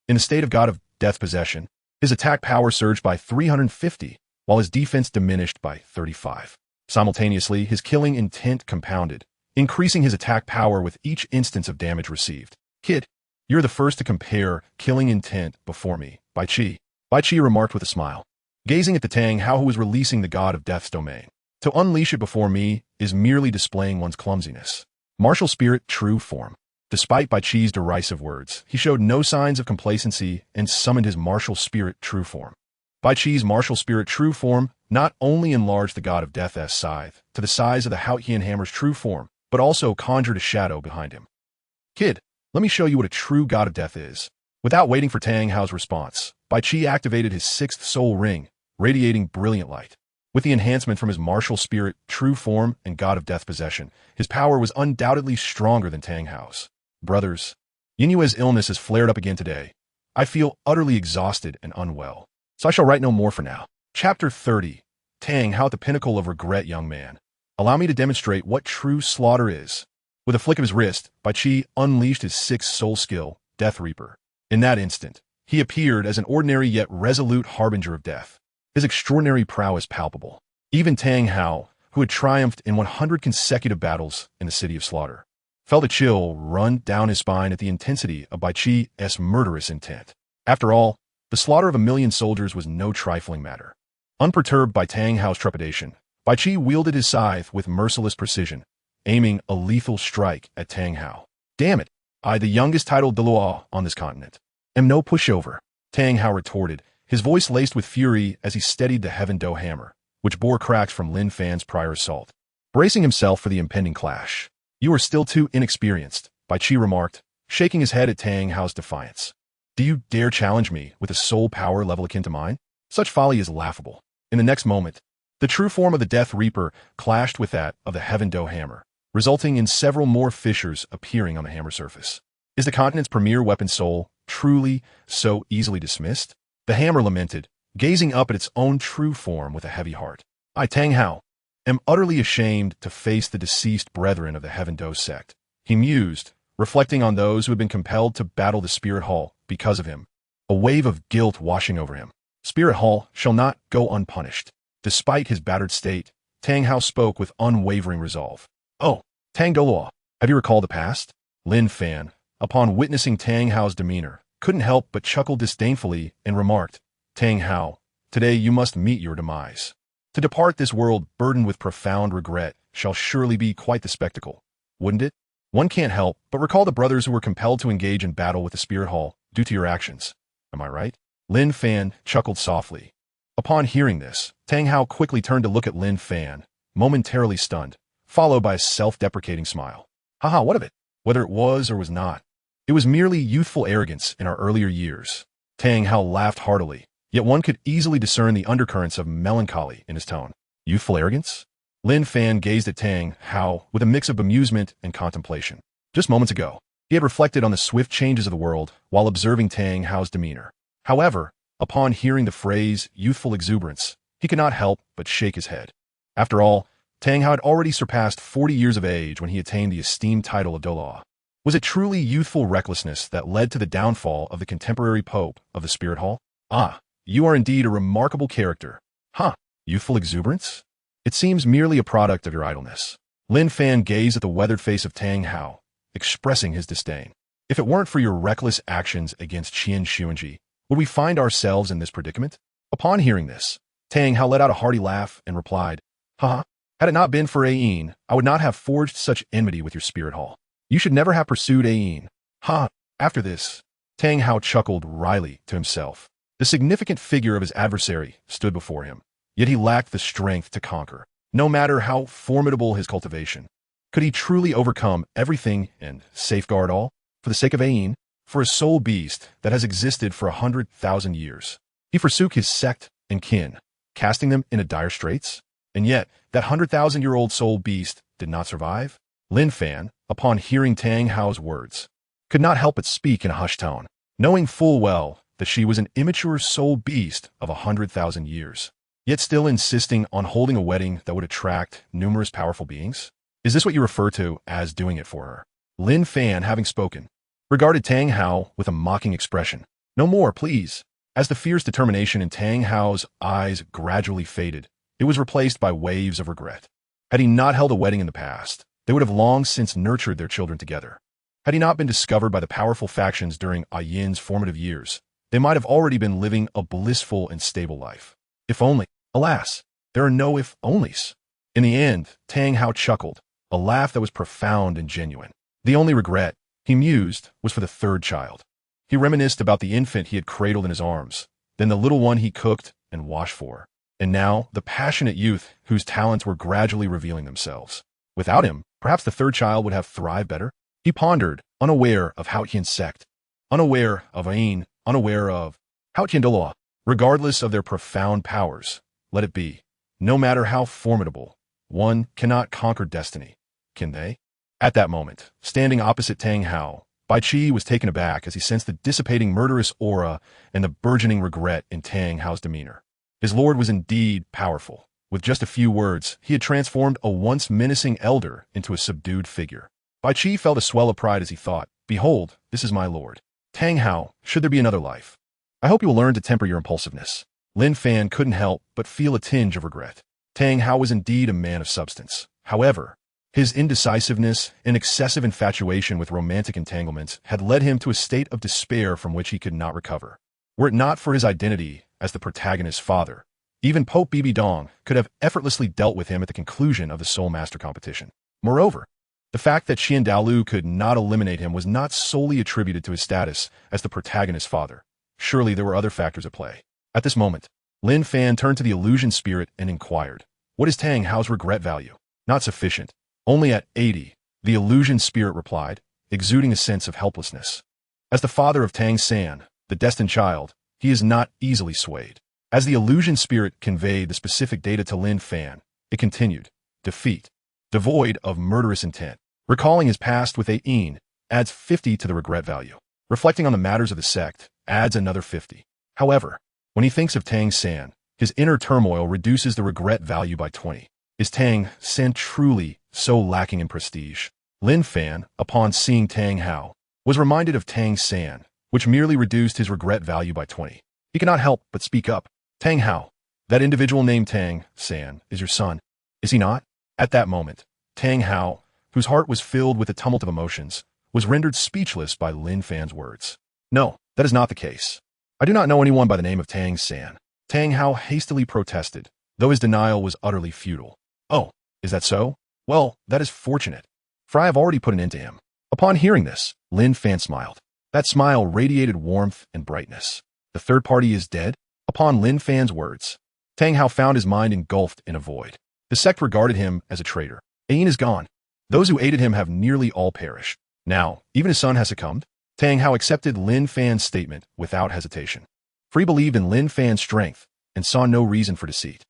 In the state of God of Death's Possession, his attack power surged by 350, while his defense diminished by 35. Simultaneously, his killing intent compounded, increasing his attack power with each instance of damage received. Kid, you're the first to compare killing intent before me, Bai Qi. Bai Qi remarked with a smile, gazing at the Tang Hao who was releasing the god of death's domain. To unleash it before me is merely displaying one's clumsiness. Martial spirit, true form. Despite Bai Qi's derisive words, he showed no signs of complacency and summoned his martial spirit, true form. Bai Qi's martial spirit, true form, not only enlarged the god of death's scythe to the size of the Hao Qian hammer's true form, but also conjured a shadow behind him. Kid, let me show you what a true god of death is. Without waiting for Tang Hao's response, Bai Qi activated his 6th soul ring, radiating brilliant light. With the enhancement from his martial spirit, true form, and god of death possession, his power was undoubtedly stronger than Tang Hao's. Brothers, Yinyue's illness has flared up again today. I feel utterly exhausted and unwell, so I shall write no more for now. Chapter 30. Tang Hao at the pinnacle of regret, young man. Allow me to demonstrate what true slaughter is. With a flick of his wrist, Bai Qi unleashed his 6th soul skill, Death Reaper. In that instant, he appeared as an ordinary yet resolute harbinger of death. His extraordinary prowess palpable. Even Tang Hao, who had triumphed in 100 consecutive battles in the City of Slaughter, felt a chill run down his spine at the intensity of Bai Qi's murderous intent. After all, the slaughter of 1,000,000 soldiers was no trifling matter. Unperturbed by Tang Hao's trepidation, Bai Qi wielded his scythe with merciless precision, aiming a lethal strike at Tang Hao. Damn it, I, the youngest titled Douluo on this continent, am no pushover, Tang Hao retorted, his voice laced with fury as he steadied the Heaven Dou hammer, which bore cracks from Lin Fan's prior assault. Bracing himself for the impending clash. You are still too inexperienced, Bai Qi remarked, shaking his head at Tang Hao's defiance. Do you dare challenge me with a soul power level akin to mine? Such folly is laughable. In the next moment, the true form of the Death Reaper clashed with that of the Heaven Dou hammer, resulting in several more fissures appearing on the hammer surface. Is the continent's premier weapon soul truly so easily dismissed? The hammer lamented, gazing up at its own true form with a heavy heart. I, Tang Hao, am utterly ashamed to face the deceased brethren of the Heaven Dou sect. He mused, reflecting on those who had been compelled to battle the Spirit Hall because of him, a wave of guilt washing over him. Spirit Hall shall not go unpunished. Despite his battered state, Tang Hao spoke with unwavering resolve. Oh, Tang Douluo, have you recalled the past? Lin Fan, upon witnessing Tang Hao's demeanor, couldn't help but chuckle disdainfully and remarked, Tang Hao, today you must meet your demise. To depart this world burdened with profound regret shall surely be quite the spectacle, wouldn't it? One can't help but recall the brothers who were compelled to engage in battle with the Spirit Hall due to your actions. Am I right? Lin Fan chuckled softly. Upon hearing this, Tang Hao quickly turned to look at Lin Fan, momentarily stunned, followed by a self-deprecating smile. Haha, what of it? Whether it was or was not, it was merely youthful arrogance in our earlier years. Tang Hao laughed heartily, yet one could easily discern the undercurrents of melancholy in his tone. Youthful arrogance? Lin Fan gazed at Tang Hao with a mix of amusement and contemplation. Just moments ago, he had reflected on the swift changes of the world while observing Tang Hao's demeanor. However, upon hearing the phrase youthful exuberance, he could not help but shake his head. After all, Tang Hao had already surpassed 40 years of age when he attained the esteemed title of Douluo. Was it truly youthful recklessness that led to the downfall of the contemporary pope of the Spirit Hall? Ah, you are indeed a remarkable character. Huh, youthful exuberance? It seems merely a product of your idleness. Lin Fan gazed at the weathered face of Tang Hao, expressing his disdain. If it weren't for your reckless actions against Qian Xuanji, would we find ourselves in this predicament? Upon hearing this, Tang Hao let out a hearty laugh and replied, Haha, had it not been for Ayin, I would not have forged such enmity with your Spirit Hall. You should never have pursued Ayin. Ha! After this, Tang Hao chuckled wryly to himself. The significant figure of his adversary stood before him, yet he lacked the strength to conquer. No matter how formidable his cultivation, could he truly overcome everything and safeguard all? For the sake of Ayin, for a soul beast that has existed for 100,000 years. He forsook his sect and kin, casting them into dire straits. And yet, that 100,000-year-old soul beast did not survive. Lin Fan, upon hearing Tang Hao's words, could not help but speak in a hushed tone, knowing full well that she was an immature soul beast of 100,000 years, yet still insisting on holding a wedding that would attract numerous powerful beings. Is this what you refer to as doing it for her? Lin Fan, having spoken, regarded Tang Hao with a mocking expression. No more, please. As the fierce determination in Tang Hao's eyes gradually faded, it was replaced by waves of regret. Had he not held a wedding in the past, they would have long since nurtured their children together. Had he not been discovered by the powerful factions during Ayin's formative years, they might have already been living a blissful and stable life. If only. Alas, there are no if-onlys. In the end, Tang Hao chuckled, a laugh that was profound and genuine. The only regret, he mused, was for the third child. He reminisced about the infant he had cradled in his arms, then the little one he cooked and washed for, and now the passionate youth whose talents were gradually revealing themselves. Without him, perhaps the third child would have thrived better. He pondered, unaware of Qian's sect, unaware of Ayin, unaware of Qian Douluo. Regardless of their profound powers, let it be. No matter how formidable, one cannot conquer destiny. Can they? At that moment, standing opposite Tang Hao, Bai Qi was taken aback as he sensed the dissipating murderous aura and the burgeoning regret in Tang Hao's demeanor. His lord was indeed powerful. With just a few words, he had transformed a once menacing elder into a subdued figure. Bai Qi felt a swell of pride as he thought, Behold, this is my lord. Tang Hao, should there be another life, I hope you will learn to temper your impulsiveness. Lin Fan couldn't help but feel a tinge of regret. Tang Hao was indeed a man of substance. However, His indecisiveness and excessive infatuation with romantic entanglements had led him to a state of despair from which he could not recover. Were it not for his identity as the protagonist's father, even Pope Bibi Dong could have effortlessly dealt with him at the conclusion of the Soul Master competition. Moreover, the fact that Qian Daolu could not eliminate him was not solely attributed to his status as the protagonist's father. Surely there were other factors at play. At this moment, Lin Fan turned to the illusion spirit and inquired, "What is Tang Hao's regret value?" "Not sufficient. Only at 80, the illusion spirit replied, exuding a sense of helplessness. As the father of Tang San, the destined child, he is not easily swayed. As the illusion spirit conveyed the specific data to Lin Fan, it continued, defeat, devoid of murderous intent. Recalling his past with Ain adds 50 to the regret value. Reflecting on the matters of the sect adds another 50. However, when he thinks of Tang San, his inner turmoil reduces the regret value by 20. Is Tang San truly so lacking in prestige? Lin Fan, upon seeing Tang Hao, was reminded of Tang San, which merely reduced his regret value by 20. He could not help but speak up. "Tang Hao, that individual named Tang San is your son, is he not?" At that moment, Tang Hao, whose heart was filled with a tumult of emotions, was rendered speechless by Lin Fan's words. "No, that is not the case. I do not know anyone by the name of Tang San." Tang Hao hastily protested, though his denial was utterly futile. "Oh, is that so? Well, that is fortunate, for I have already put an end to him." Upon hearing this, Lin Fan smiled. That smile radiated warmth and brightness. "The third party is dead?" Upon Lin Fan's words, Tang Hao found his mind engulfed in a void. The sect regarded him as a traitor. Ain is gone. Those who aided him have nearly all perished. Now, even his son has succumbed. Tang Hao accepted Lin Fan's statement without hesitation, for he believed in Lin Fan's strength and saw no reason for deceit.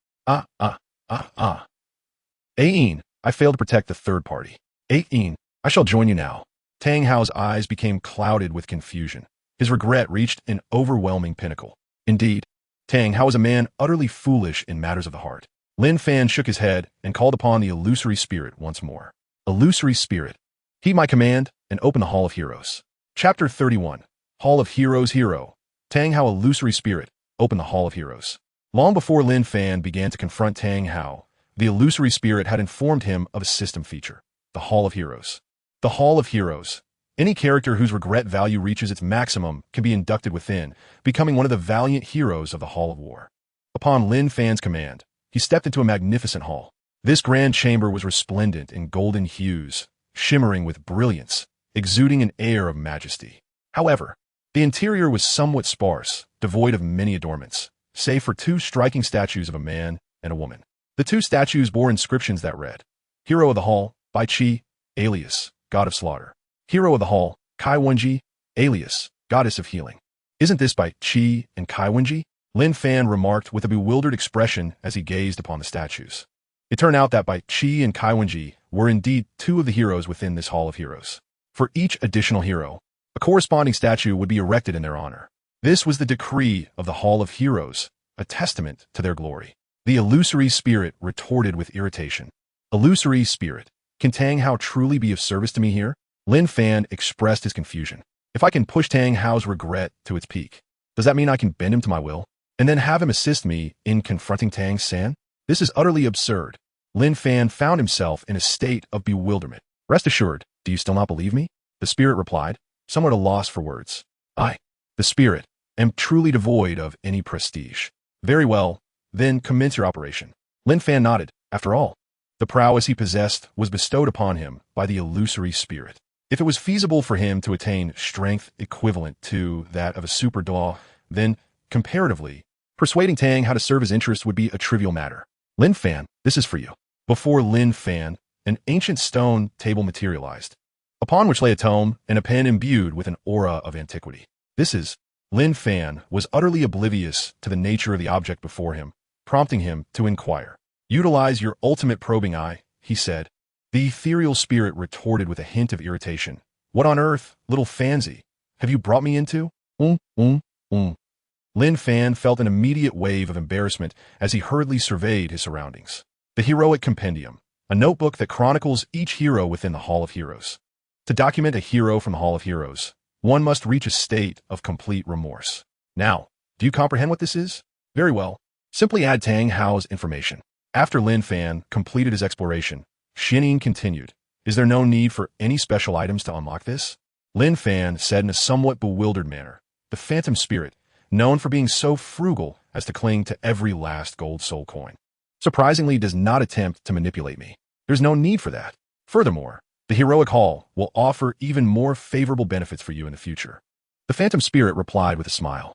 Ain, I failed to protect the third party. Ain, I shall join you now." Tang Hao's eyes became clouded with confusion. His regret reached an overwhelming pinnacle. Indeed, Tang Hao was a man utterly foolish in matters of the heart. Lin Fan shook his head and called upon the illusory spirit once more. "Illusory spirit, heed my command and open the Hall of Heroes." Chapter 31, Hall of Heroes Hero. Tang Hao illusory spirit, open the Hall of Heroes. Long before Lin Fan began to confront Tang Hao, the illusory spirit had informed him of a system feature, the Hall of Heroes. The Hall of Heroes. Any character whose regret value reaches its maximum can be inducted within, becoming one of the valiant heroes of the Hall of War. Upon Lin Fan's command, he stepped into a magnificent hall. This grand chamber was resplendent in golden hues, shimmering with brilliance, exuding an air of majesty. However, the interior was somewhat sparse, devoid of many adornments, save for two striking statues of a man and a woman. The two statues bore inscriptions that read, "Hero of the Hall, by Qi, alias, God of Slaughter. Hero of the Hall, Kai Wenji, alias, Goddess of Healing." "Isn't this by Qi and Kai Wenji?" Lin Fan remarked with a bewildered expression as he gazed upon the statues. It turned out that by Qi and Kai Wenji were indeed two of the heroes within this Hall of Heroes. For each additional hero, a corresponding statue would be erected in their honor. This was the decree of the Hall of Heroes, a testament to their glory. The illusory spirit retorted with irritation. "Illusory spirit, can Tang Hao truly be of service to me here?" Lin Fan expressed his confusion. "If I can push Tang Hao's regret to its peak, does that mean I can bend him to my will, and then have him assist me in confronting Tang San? This is utterly absurd." Lin Fan found himself in a state of bewilderment. "Rest assured, do you still not believe me?" The spirit replied, somewhat at a loss for words. "I, the spirit, am truly devoid of any prestige." "Very well, then commence your operation." Lin Fan nodded. After all, the prowess he possessed was bestowed upon him by the illusory spirit. If it was feasible for him to attain strength equivalent to that of a super Dao, then, comparatively, persuading Tang how to serve his interests would be a trivial matter. "Lin Fan, this is for you." Before Lin Fan, an ancient stone table materialized, upon which lay a tome and a pen imbued with an aura of antiquity. "This is..." Lin Fan was utterly oblivious to the nature of the object before him, prompting him to inquire. "Utilize your ultimate probing eye," he said. The ethereal spirit retorted with a hint of irritation. "What on earth, little Fancy, have you brought me into?" Lin Fan felt an immediate wave of embarrassment as he hurriedly surveyed his surroundings. The Heroic Compendium, a notebook that chronicles each hero within the Hall of Heroes. To document a hero from the Hall of Heroes, one must reach a state of complete remorse. Now, do you comprehend what this is? Very well. Simply add Tang Hao's information. After Lin Fan completed his exploration, Ning continued. Is there no need for any special items to unlock this? Lin Fan said in a somewhat bewildered manner. The phantom spirit, known for being so frugal as to cling to every last gold soul coin, surprisingly does not attempt to manipulate me. There's no need for that. Furthermore, the heroic hall will offer even more favorable benefits for you in the future. The phantom spirit replied with a smile.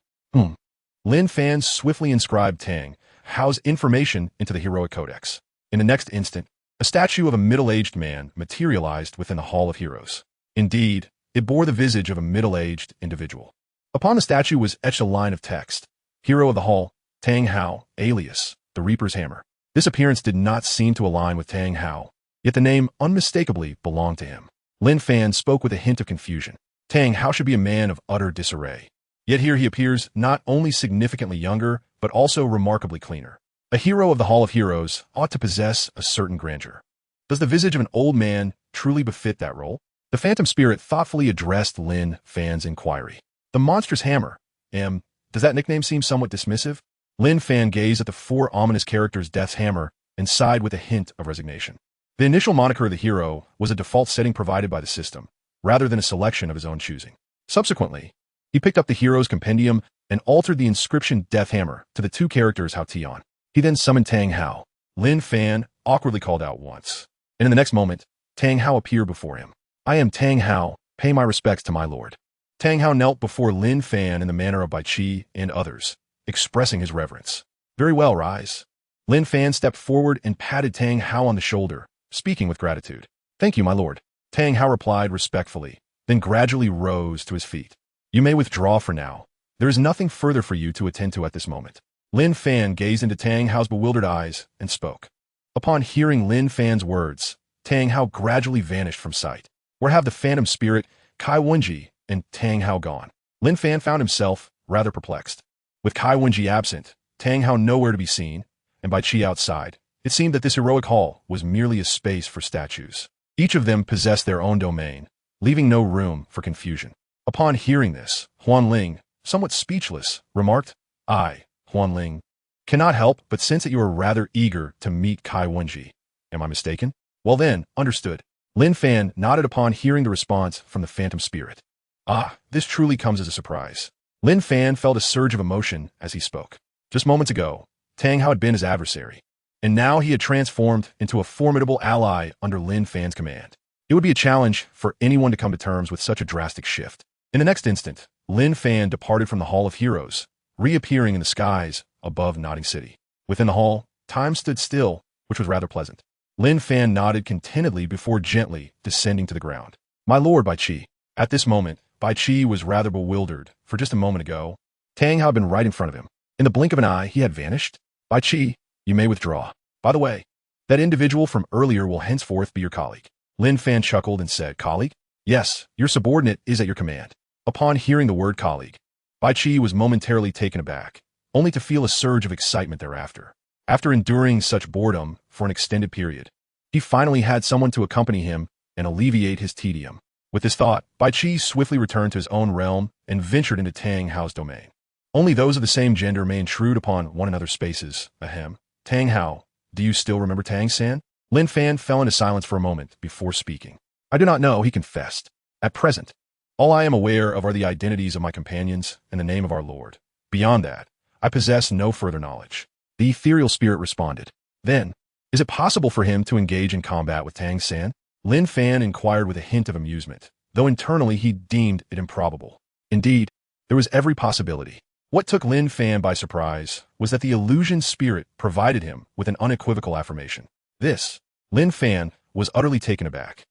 Lin Fan swiftly inscribed Tang Hao's information into the heroic codex. In the next instant, a statue of a middle-aged man materialized within the Hall of Heroes. Indeed, it bore the visage of a middle-aged individual. Upon the statue was etched a line of text. Hero of the Hall, Tang Hao, alias, the Reaper's Hammer. This appearance did not seem to align with Tang Hao, yet the name unmistakably belonged to him. Lin Fan spoke with a hint of confusion. Tang Hao should be a man of utter disarray. Yet here he appears not only significantly younger, but also remarkably cleaner. A hero of the Hall of Heroes ought to possess a certain grandeur. Does the visage of an old man truly befit that role? The phantom spirit thoughtfully addressed Lin Fan's inquiry. The monstrous hammer. Does that nickname seem somewhat dismissive? Lin Fan gazed at the four ominous characters Death's Hammer and sighed with a hint of resignation. The initial moniker of the hero was a default setting provided by the system, rather than a selection of his own choosing. Subsequently, he picked up the hero's compendium and altered the inscription Death Hammer to the two characters Hao Tian. He then summoned Tang Hao. Lin Fan awkwardly called out once, and in the next moment, Tang Hao appeared before him. I am Tang Hao, pay my respects to my lord. Tang Hao knelt before Lin Fan in the manner of Bai Qi and others, expressing his reverence. Very well, rise. Lin Fan stepped forward and patted Tang Hao on the shoulder, speaking with gratitude. Thank you, my lord. Tang Hao replied respectfully, then gradually rose to his feet. You may withdraw for now. There is nothing further for you to attend to at this moment. Lin Fan gazed into Tang Hao's bewildered eyes and spoke. Upon hearing Lin Fan's words, Tang Hao gradually vanished from sight. Where have the phantom spirit, Kai Wenji, and Tang Hao gone? Lin Fan found himself rather perplexed. With Kai Wenji absent, Tang Hao nowhere to be seen, and Bai Qi outside, it seemed that this heroic hall was merely a space for statues. Each of them possessed their own domain, leaving no room for confusion. Upon hearing this, Huanling, somewhat speechless, remarked, I, Huanling, cannot help but sense that you are rather eager to meet Kai Wenji. Am I mistaken? Well then, understood. Lin Fan nodded upon hearing the response from the phantom spirit. Ah, this truly comes as a surprise. Lin Fan felt a surge of emotion as he spoke. Just moments ago, Tang Hao had been his adversary, and now he had transformed into a formidable ally under Lin Fan's command. It would be a challenge for anyone to come to terms with such a drastic shift. In the next instant, Lin Fan departed from the Hall of Heroes, reappearing in the skies above Nodding City. Within the hall, time stood still, which was rather pleasant. Lin Fan nodded contentedly before gently descending to the ground. My lord, Bai Qi. At this moment, Bai Qi was rather bewildered, for just a moment ago, Tang Hao had been right in front of him. In the blink of an eye, he had vanished. Bai Qi, you may withdraw. By the way, that individual from earlier will henceforth be your colleague. Lin Fan chuckled and said, Colleague? Yes, your subordinate is at your command. Upon hearing the word colleague, Bai Qi was momentarily taken aback, only to feel a surge of excitement thereafter. After enduring such boredom for an extended period, he finally had someone to accompany him and alleviate his tedium. With this thought, Bai Qi swiftly returned to his own realm and ventured into Tang Hao's domain. Only those of the same gender may intrude upon one another's spaces. Ahem. Tang Hao, do you still remember Tang-san? Lin Fan fell into silence for a moment before speaking. I do not know, he confessed. At present, all I am aware of are the identities of my companions and the name of our Lord. Beyond that, I possess no further knowledge. The ethereal spirit responded. Then, is it possible for him to engage in combat with Tang-san? Lin Fan inquired with a hint of amusement, though internally he deemed it improbable. Indeed, there was every possibility. What took Lin Fan by surprise was that the illusion spirit provided him with an unequivocal affirmation. This, Lin Fan was utterly taken aback.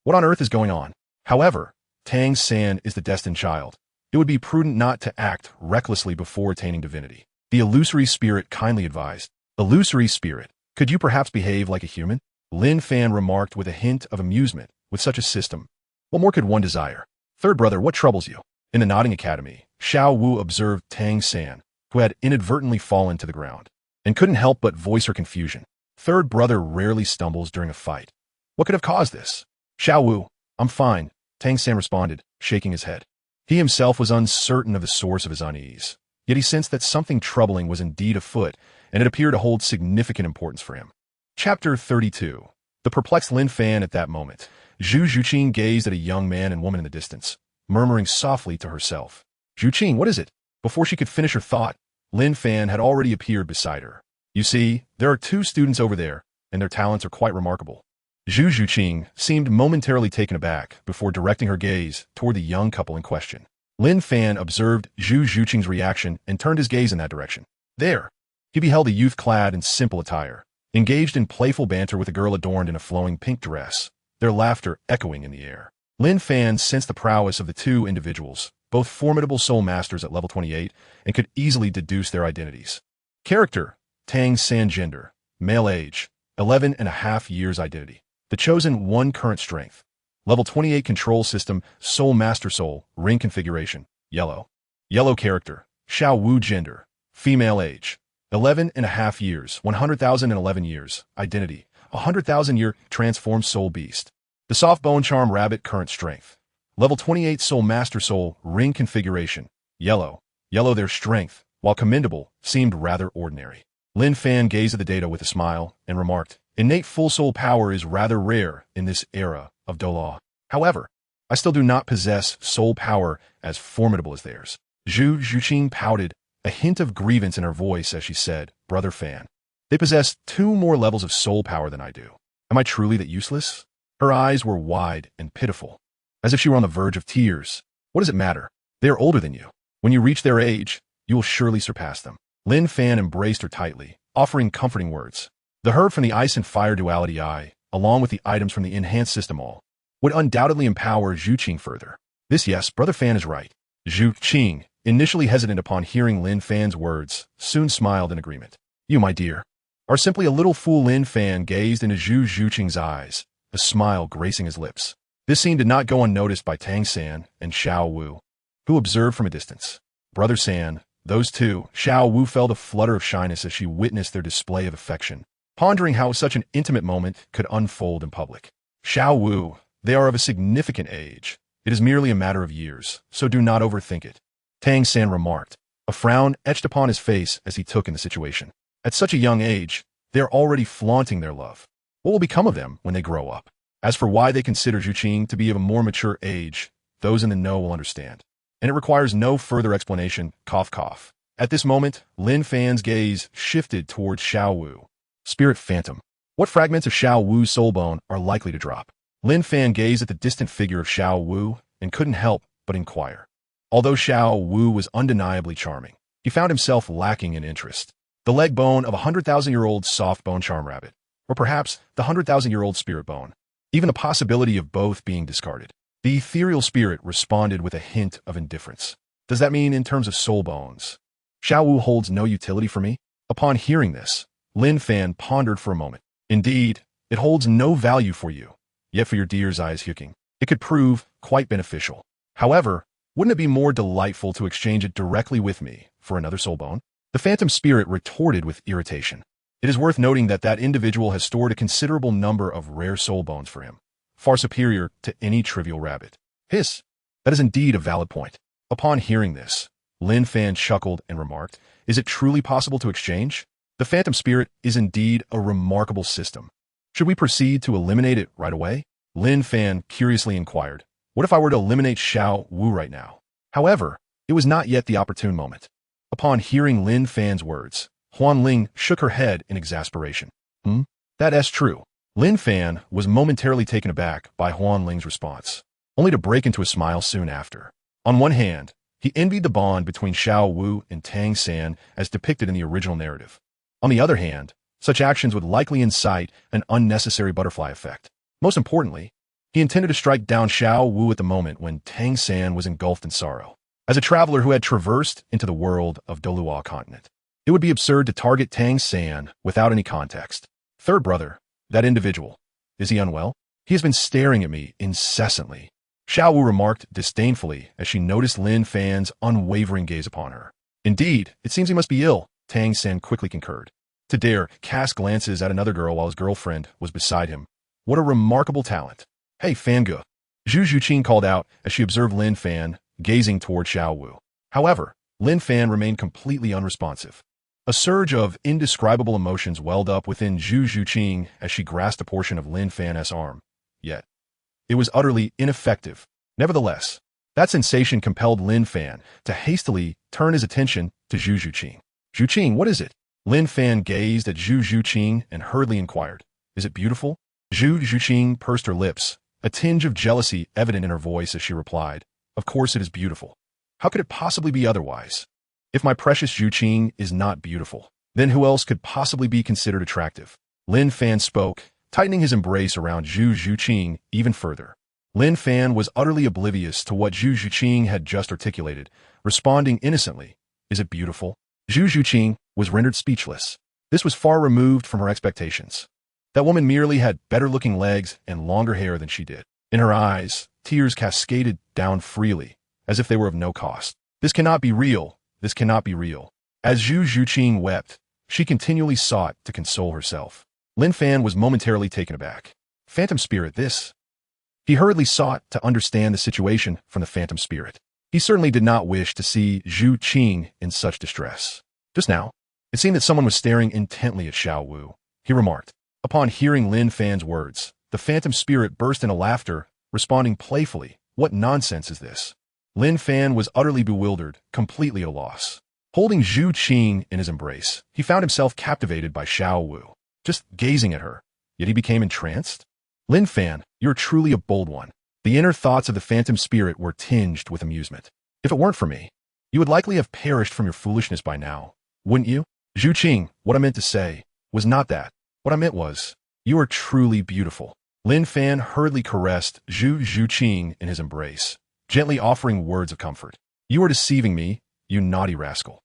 What on earth is going on? However, Tang-san is the destined child. It would be prudent not to act recklessly before attaining divinity. The illusory spirit kindly advised. Illusory spirit, could you perhaps behave like a human? Lin Fan remarked with a hint of amusement. With such a system, what more could one desire? Third brother, what troubles you? In the Nodding Academy, Xiao Wu observed Tang-san, who had inadvertently fallen to the ground, and couldn't help but voice her confusion. Third brother rarely stumbles during a fight. What could have caused this? Xiao Wu, I'm fine, Tang-san responded, shaking his head. He himself was uncertain of the source of his unease, yet he sensed that something troubling was indeed afoot, and it appeared to hold significant importance for him. Chapter 32. The perplexed Lin Fan at that moment. Zhu Zhuqing gazed at a young man and woman in the distance, murmuring softly to herself. Zhuqing, what is it? Before she could finish her thought, Lin Fan had already appeared beside her. You see, there are two students over there, and their talents are quite remarkable. Zhu Zhuqing seemed momentarily taken aback before directing her gaze toward the young couple in question. Lin Fan observed Zhu Zhuqing's reaction and turned his gaze in that direction. There, he beheld a youth clad in simple attire, engaged in playful banter with a girl adorned in a flowing pink dress, their laughter echoing in the air. Lin Fan sensed the prowess of the two individuals, both formidable soul masters at level 28, and could easily deduce their identities. Character: Tang San. Gender: male. Age: 11.5 years. Identity: the chosen one. Current strength: level 28. Control system: Soul Master. Soul ring configuration: yellow. Yellow character: Xiao Wu. Gender: female. Age: 11.5 years. 100,011 years. Identity: 100,000 year. Transformed soul beast. The soft bone charm rabbit. Current strength: level 28. Soul Master. Soul ring configuration: yellow. Yellow. Their strength, while commendable, seemed rather ordinary. Lin Fan gazed at the data with a smile and remarked, innate full soul power is rather rare in this era of Douluo. However, I still do not possess soul power as formidable as theirs. Zhu Zhuqing pouted, a hint of grievance in her voice as she said, Brother Fan, they possess 2 more levels of soul power than I do. Am I truly that useless? Her eyes were wide and pitiful, as if she were on the verge of tears. What does it matter? They are older than you. When you reach their age, you will surely surpass them. Lin Fan embraced her tightly, offering comforting words. The herb from the Ice and Fire Duality Eye, along with the items from the Enhanced System All, would undoubtedly empower Zhuqing further. This, yes, Brother Fan is right. Zhuqing, initially hesitant upon hearing Lin Fan's words, soon smiled in agreement. You, my dear, are simply a little fool. Lin Fan gazed into Zhu Zhuqing's eyes, a smile gracing his lips. This scene did not go unnoticed by Tang San and Xiao Wu, who observed from a distance. Brother San, those two. Xiao Wu felt a flutter of shyness as she witnessed their display of affection, pondering how such an intimate moment could unfold in public. Xiao Wu, they are of a significant age. It is merely a matter of years, so do not overthink it, Tang San remarked, a frown etched upon his face as he took in the situation. At such a young age, they are already flaunting their love. What will become of them when they grow up? As for why they consider Zhuqing to be of a more mature age, those in the know will understand. And it requires no further explanation, cough cough. At this moment, Lin Fan's gaze shifted towards Xiao Wu. Spirit Phantom. What fragments of Xiao Wu's soul bone are likely to drop? Lin Fan gazed at the distant figure of Xiao Wu and couldn't help but inquire. Although Xiao Wu was undeniably charming, he found himself lacking in interest. The leg bone of a 100,000-year-old soft bone charm rabbit, or perhaps the 100,000-year-old spirit bone. Even the possibility of both being discarded. The ethereal spirit responded with a hint of indifference. Does that mean in terms of soul bones? Xiao Wu holds no utility for me? Upon hearing this, Lin Fan pondered for a moment. Indeed, it holds no value for you. Yet for your dear's eyes, Zhuqing, it could prove quite beneficial. However, wouldn't it be more delightful to exchange it directly with me for another soul bone? The phantom spirit retorted with irritation. It is worth noting that that individual has stored a considerable number of rare soul bones for him, far superior to any trivial rabbit. Hiss! That is indeed a valid point. Upon hearing this, Lin Fan chuckled and remarked, is it truly possible to exchange? The phantom spirit is indeed a remarkable system. Should we proceed to eliminate it right away? Lin Fan curiously inquired, what if I were to eliminate Xiao Wu right now? However, it was not yet the opportune moment. Upon hearing Lin Fan's words, Ling shook her head in exasperation. That's true. Lin Fan was momentarily taken aback by Ling's response, only to break into a smile soon after. On one hand, he envied the bond between Xiao Wu and Tang San as depicted in the original narrative. On the other hand, such actions would likely incite an unnecessary butterfly effect. Most importantly, he intended to strike down Xiao Wu at the moment when Tang San was engulfed in sorrow. As a traveler who had traversed into the world of Douluo Continent, it would be absurd to target Tang San without any context. Third brother, that individual, is he unwell? He has been staring at me incessantly. Xiao Wu remarked disdainfully as she noticed Lin Fan's unwavering gaze upon her. Indeed, it seems he must be ill, Tang San quickly concurred. To dare cast glances at another girl while his girlfriend was beside him. What a remarkable talent. Hey, Fangu. Zhu Zhuqing called out as she observed Lin Fan gazing toward Xiao Wu. However, Lin Fan remained completely unresponsive. A surge of indescribable emotions welled up within Zhu Zhuqing as she grasped a portion of Lin Fan's arm. Yet, it was utterly ineffective. Nevertheless, that sensation compelled Lin Fan to hastily turn his attention to Zhu Zhuqing. Zhuqing, what is it? Lin Fan gazed at Zhu Zhuqing and hurriedly inquired. Is it beautiful? Zhu Zhuqing pursed her lips, a tinge of jealousy evident in her voice as she replied, Of course it is beautiful. How could it possibly be otherwise? If my precious Zhuqing is not beautiful, then who else could possibly be considered attractive? Lin Fan spoke, tightening his embrace around Zhu Zhuqing even further. Lin Fan was utterly oblivious to what Zhu Zhuqing had just articulated, responding innocently, Is it beautiful? Zhu Zhuqing was rendered speechless. This was far removed from her expectations. That woman merely had better-looking legs and longer hair than she did. In her eyes, tears cascaded down freely, as if they were of no cost. This cannot be real. This cannot be real. As Zhu Zhuqing wept, she continually sought to console herself. Lin Fan was momentarily taken aback. Phantom spirit, this? He hurriedly sought to understand the situation from the phantom spirit. He certainly did not wish to see Zhu Qing in such distress. Just now, it seemed that someone was staring intently at Xiao Wu. He remarked. Upon hearing Lin Fan's words, the phantom spirit burst into laughter, responding playfully, What nonsense is this? Lin Fan was utterly bewildered, completely at a loss. Holding Zhu Qing in his embrace, he found himself captivated by Xiao Wu, just gazing at her, yet he became entranced. Lin Fan, you're truly a bold one. The inner thoughts of the phantom spirit were tinged with amusement. If it weren't for me, you would likely have perished from your foolishness by now, wouldn't you? Zhu Qing, what I meant to say was not that. What I meant was, you are truly beautiful. Lin Fan hurriedly caressed Zhu Zhuqing in his embrace, gently offering words of comfort. You are deceiving me, you naughty rascal.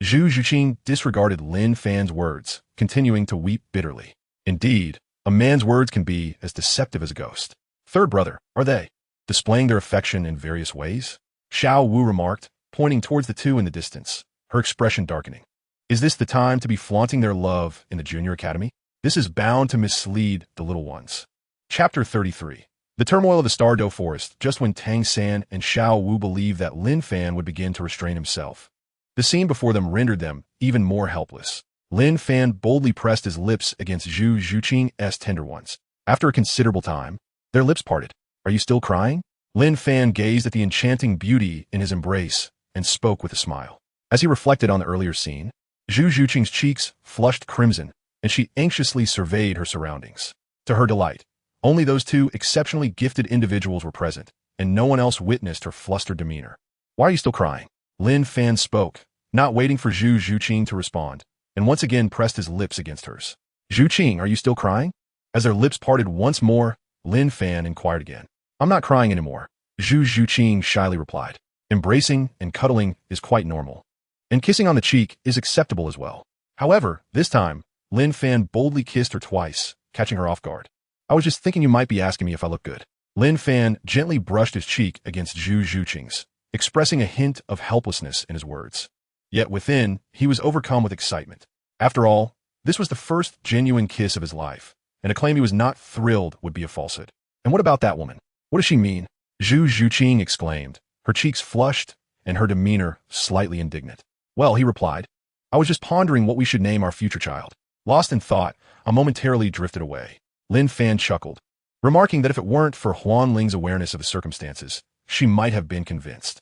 Zhu Zhuqing disregarded Lin Fan's words, continuing to weep bitterly. Indeed, a man's words can be as deceptive as a ghost. Third brother, are they displaying their affection in various ways? Xiao Wu remarked, pointing towards the two in the distance, her expression darkening. Is this the time to be flaunting their love in the junior academy? This is bound to mislead the little ones. Chapter 33. The turmoil of the Stardow Forest, just when Tang San and Xiao Wu believed that Lin Fan would begin to restrain himself. The scene before them rendered them even more helpless. Lin Fan boldly pressed his lips against Zhu Zhuqing's tender ones. After a considerable time, their lips parted. Are you still crying? Lin Fan gazed at the enchanting beauty in his embrace and spoke with a smile. As he reflected on the earlier scene, Zhu Zhuqing's cheeks flushed crimson, and she anxiously surveyed her surroundings. To her delight, only those two exceptionally gifted individuals were present, and no one else witnessed her flustered demeanor. Why are you still crying? Lin Fan spoke, not waiting for Zhu Zhuqing to respond, and once again pressed his lips against hers. Zhuqing, are you still crying? As their lips parted once more, Lin Fan inquired again. I'm not crying anymore, Zhu Zhuqing shyly replied. Embracing and cuddling is quite normal, and kissing on the cheek is acceptable as well. However, this time, Lin Fan boldly kissed her twice, catching her off guard. I was just thinking you might be asking me if I look good. Lin Fan gently brushed his cheek against Zhu Zhuqing's, expressing a hint of helplessness in his words. Yet within, he was overcome with excitement. After all, this was the first genuine kiss of his life, and a claim he was not thrilled would be a falsehood. And what about that woman? What does she mean? Zhu Zhuqing exclaimed, her cheeks flushed and her demeanor slightly indignant. Well, he replied, I was just pondering what we should name our future child. Lost in thought, I momentarily drifted away. Lin Fan chuckled, remarking that if it weren't for Huan Ling's awareness of the circumstances, she might have been convinced.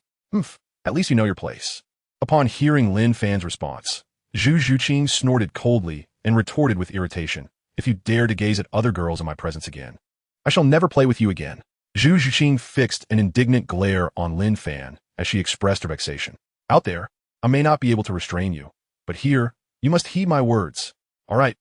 At least you know your place. Upon hearing Lin Fan's response, Zhu Zhuqing snorted coldly and retorted with irritation, If you dare to gaze at other girls in my presence again, I shall never play with you again. Zhu Zhuqing fixed an indignant glare on Lin Fan as she expressed her vexation. Out there, I may not be able to restrain you, but here, you must heed my words. All right,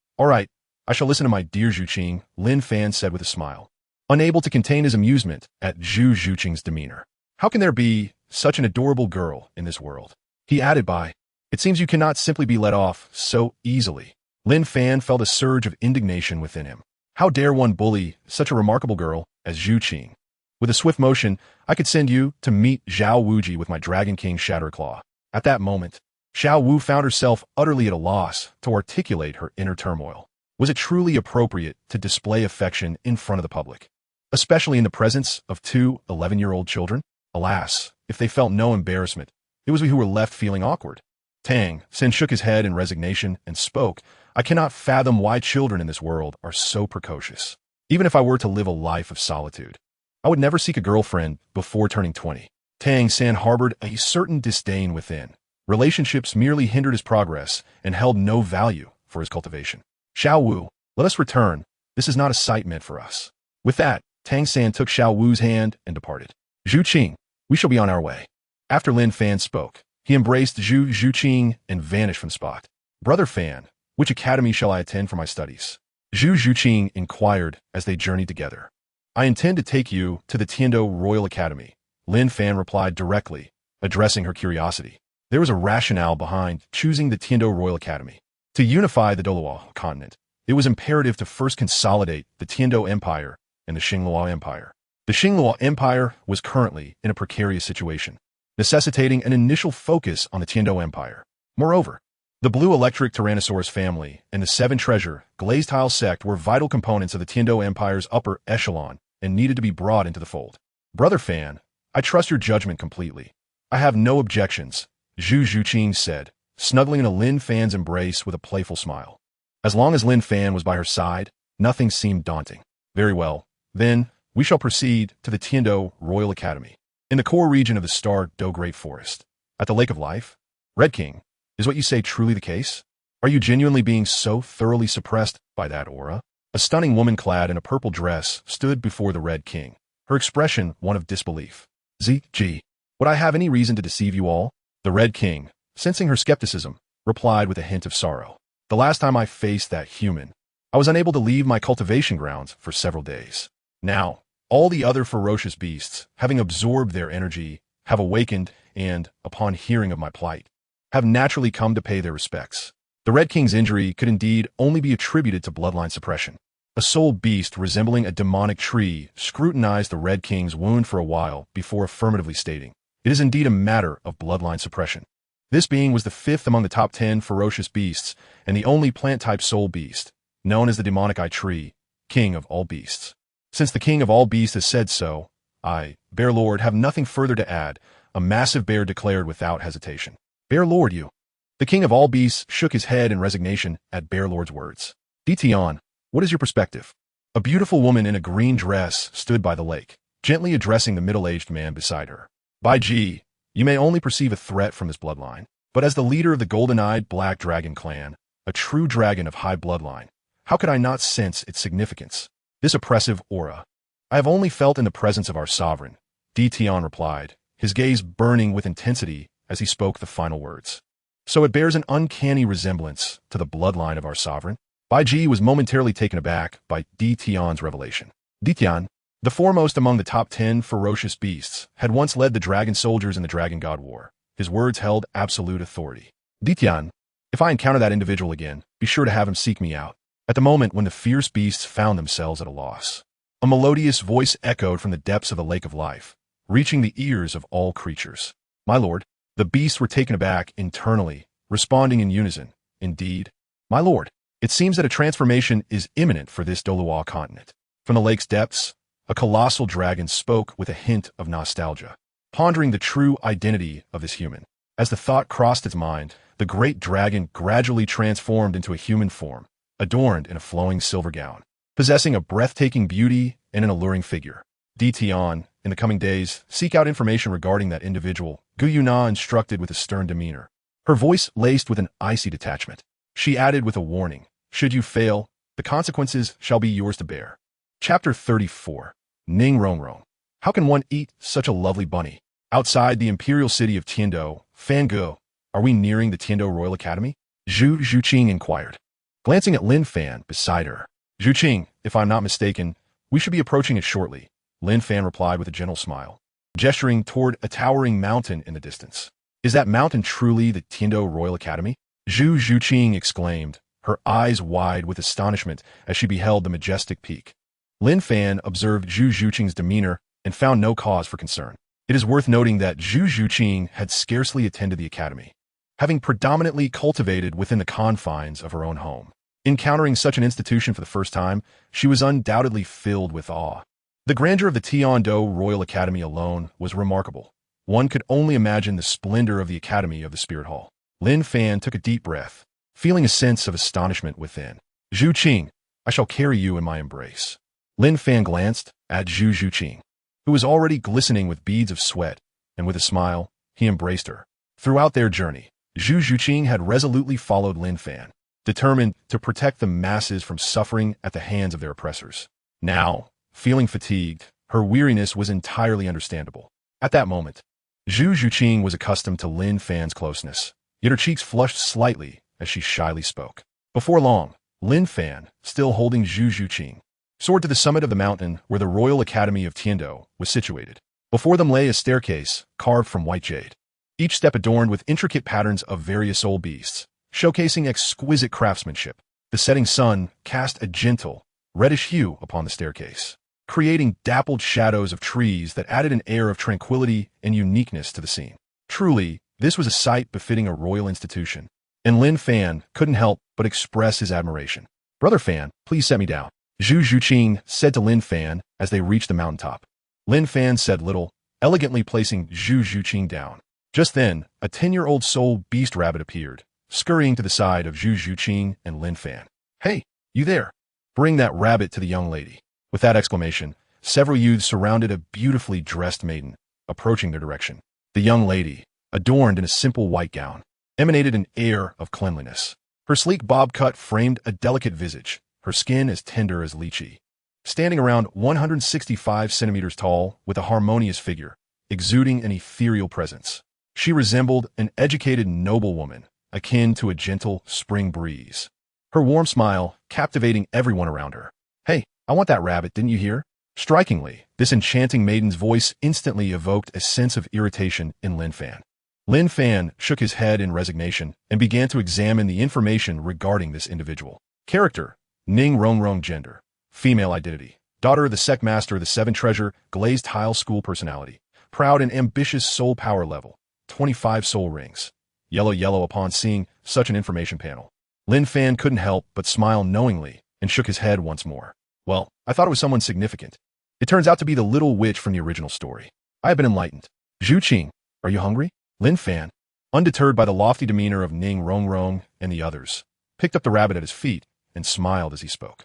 I shall listen to my dear Zhuqing, Lin Fan said with a smile, unable to contain his amusement at Zhu Zhuqing's demeanor. How can there be such an adorable girl in this world? He added by, It seems you cannot simply be let off so easily. Lin Fan felt a surge of indignation within him. How dare one bully such a remarkable girl as Zhuqing? With a swift motion, I could send you to meet Zhao Wuji with my Dragon King Shatterclaw. At that moment, Xiao Wu found herself utterly at a loss to articulate her inner turmoil. Was it truly appropriate to display affection in front of the public, especially in the presence of two 11-year-old children? Alas, if they felt no embarrassment, it was we who were left feeling awkward. Tang Sen shook his head in resignation and spoke, I cannot fathom why children in this world are so precocious. Even if I were to live a life of solitude, I would never seek a girlfriend before turning 20. Tang San harbored a certain disdain within. Relationships merely hindered his progress and held no value for his cultivation. Xiao Wu, let us return. This is not a sight meant for us. With that, Tang San took Xiao Wu's hand and departed. Zhu Qing, we shall be on our way. After Lin Fan spoke, he embraced Zhu Zhuqing and vanished from the spot. Brother Fan, which academy shall I attend for my studies? Zhu Zhuqing inquired as they journeyed together. I intend to take you to the Tiandou Royal Academy, Lin Fan replied directly, addressing her curiosity. There was a rationale behind choosing the Tiandou Royal Academy. To unify the Douluo Continent, it was imperative to first consolidate the Tiandou Empire and the Xingluo Empire. The Xingluo Empire was currently in a precarious situation, necessitating an initial focus on the Tiandou Empire. Moreover, the Blue Electric Tyrannosaurus family and the Seven Treasure Glazed Tile sect were vital components of the Tiandou Empire's upper echelon and needed to be brought into the fold. Brother Fan, I trust your judgment completely. I have no objections, Zhu Zhuqing said, snuggling into Lin Fan's embrace with a playful smile. As long as Lin Fan was by her side, nothing seemed daunting. Very well, then, we shall proceed to the Tiandou Royal Academy. In the core region of the Star Do Great Forest, at the Lake of Life, Red King, is what you say truly the case? Are you genuinely being so thoroughly suppressed by that aura? A stunning woman clad in a purple dress stood before the Red King, her expression one of disbelief. ZG, would I have any reason to deceive you all? The Red King, sensing her skepticism, replied with a hint of sorrow. The last time I faced that human, I was unable to leave my cultivation grounds for several days. Now, all the other ferocious beasts, having absorbed their energy, have awakened and, upon hearing of my plight, have naturally come to pay their respects. The Red King's injury could indeed only be attributed to bloodline suppression. A soul beast resembling a demonic tree scrutinized the Red King's wound for a while before affirmatively stating, it is indeed a matter of bloodline suppression. This being was the fifth among the top 10 ferocious beasts and the only plant-type soul beast, known as the demonic eye tree, king of all beasts. Since the king of all beasts has said so, I, Bear Lord, have nothing further to add, a massive bear declared without hesitation. Bear Lord, you. The king of all beasts shook his head in resignation at Bear Lord's words. Tian, what is your perspective? A beautiful woman in a green dress stood by the lake, gently addressing the middle-aged man beside her. By G, you may only perceive a threat from this bloodline, but as the leader of the golden-eyed Black Dragon clan, a true dragon of high bloodline, how could I not sense its significance? This oppressive aura, I have only felt in the presence of our sovereign, Tian replied, his gaze burning with intensity as he spoke the final words. So it bears an uncanny resemblance to the bloodline of our sovereign? Bai Ji was momentarily taken aback by Tian's revelation. Tian, the foremost among the top 10 ferocious beasts, had once led the dragon soldiers in the Dragon God War. His words held absolute authority. Tian, if I encounter that individual again, be sure to have him seek me out. At the moment when the fierce beasts found themselves at a loss, a melodious voice echoed from the depths of the Lake of Life, reaching the ears of all creatures. My lord, the beasts were taken aback internally, responding in unison. Indeed, my lord, it seems that a transformation is imminent for this Douluo continent. From the lake's depths, a colossal dragon spoke with a hint of nostalgia, pondering the true identity of this human. As the thought crossed its mind, the great dragon gradually transformed into a human form, adorned in a flowing silver gown, possessing a breathtaking beauty and an alluring figure. Tian, in the coming days, seek out information regarding that individual, Gu Yuena instructed with a stern demeanor, her voice laced with an icy detachment. She added with a warning, should you fail, the consequences shall be yours to bear. Chapter 34. Ning Rongrong. How can one eat such a lovely bunny? Outside the imperial city of Tiandou, Fangu, are we nearing the Tiandou Royal Academy? Zhu Zhuqing inquired, glancing at Lin Fan beside her. Zhuqing, if I'm not mistaken, we should be approaching it shortly, Lin Fan replied with a gentle smile, gesturing toward a towering mountain in the distance. Is that mountain truly the Tiandou Royal Academy? Zhu Zhuqing exclaimed, her eyes wide with astonishment as she beheld the majestic peak. Lin Fan observed Zhu Zhuqing's demeanor and found no cause for concern. It is worth noting that Zhu Zhuqing had scarcely attended the academy, having predominantly cultivated within the confines of her own home. Encountering such an institution for the first time, she was undoubtedly filled with awe. The grandeur of the Tiandou Royal Academy alone was remarkable. One could only imagine the splendor of the Academy of the Spirit Hall. Lin Fan took a deep breath, feeling a sense of astonishment within. Zhu Qing, I shall carry you in my embrace. Lin Fan glanced at Zhu Zhuqing, who was already glistening with beads of sweat, and with a smile, he embraced her. Throughout their journey, Zhu Zhuqing had resolutely followed Lin Fan, determined to protect the masses from suffering at the hands of their oppressors. Now, feeling fatigued, her weariness was entirely understandable. At that moment, Zhu Zhuqing was accustomed to Lin Fan's closeness, yet her cheeks flushed slightly as she shyly spoke. Before long, Lin Fan, still holding Zhu Zhuqing, soared to the summit of the mountain where the Royal Academy of Tiando was situated. Before them lay a staircase carved from white jade, each step adorned with intricate patterns of various old beasts, showcasing exquisite craftsmanship. The setting sun cast a gentle, reddish hue upon the staircase, creating dappled shadows of trees that added an air of tranquility and uniqueness to the scene. Truly, this was a sight befitting a royal institution, and Lin Fan couldn't help but express his admiration. Brother Fan, please set me down, Zhu Zhuqing said to Lin Fan as they reached the mountaintop. Lin Fan said little, elegantly placing Zhu Zhuqing down. Just then, a 10-year-old soul beast rabbit appeared, scurrying to the side of Zhu Zhuqing and Lin Fan. Hey, you there! Bring that rabbit to the young lady. With that exclamation, several youths surrounded a beautifully dressed maiden, approaching their direction. The young lady, adorned in a simple white gown, emanated an air of cleanliness. Her sleek bob cut framed a delicate visage, her skin as tender as lychee. Standing around 165 centimeters tall with a harmonious figure, exuding an ethereal presence, she resembled an educated noblewoman, akin to a gentle spring breeze. Her warm smile captivating everyone around her. Hey, I want that rabbit, didn't you hear? Strikingly, this enchanting maiden's voice instantly evoked a sense of irritation in Lin Fan. Lin Fan shook his head in resignation and began to examine the information regarding this individual. Character: Ning Rongrong. Gender: female. Identity: daughter of the sect master of the Seven Treasure Glazed Tile School. Personality: proud and ambitious. Soul power level: 25 soul rings. Yellow. Upon seeing such an information panel, Lin Fan couldn't help but smile knowingly and shook his head once more. Well, I thought it was someone significant. It turns out to be the little witch from the original story. I have been enlightened. Zhu Qing, are you hungry? Lin Fan, undeterred by the lofty demeanor of Ning Rongrong and the others, picked up the rabbit at his feet and smiled as he spoke.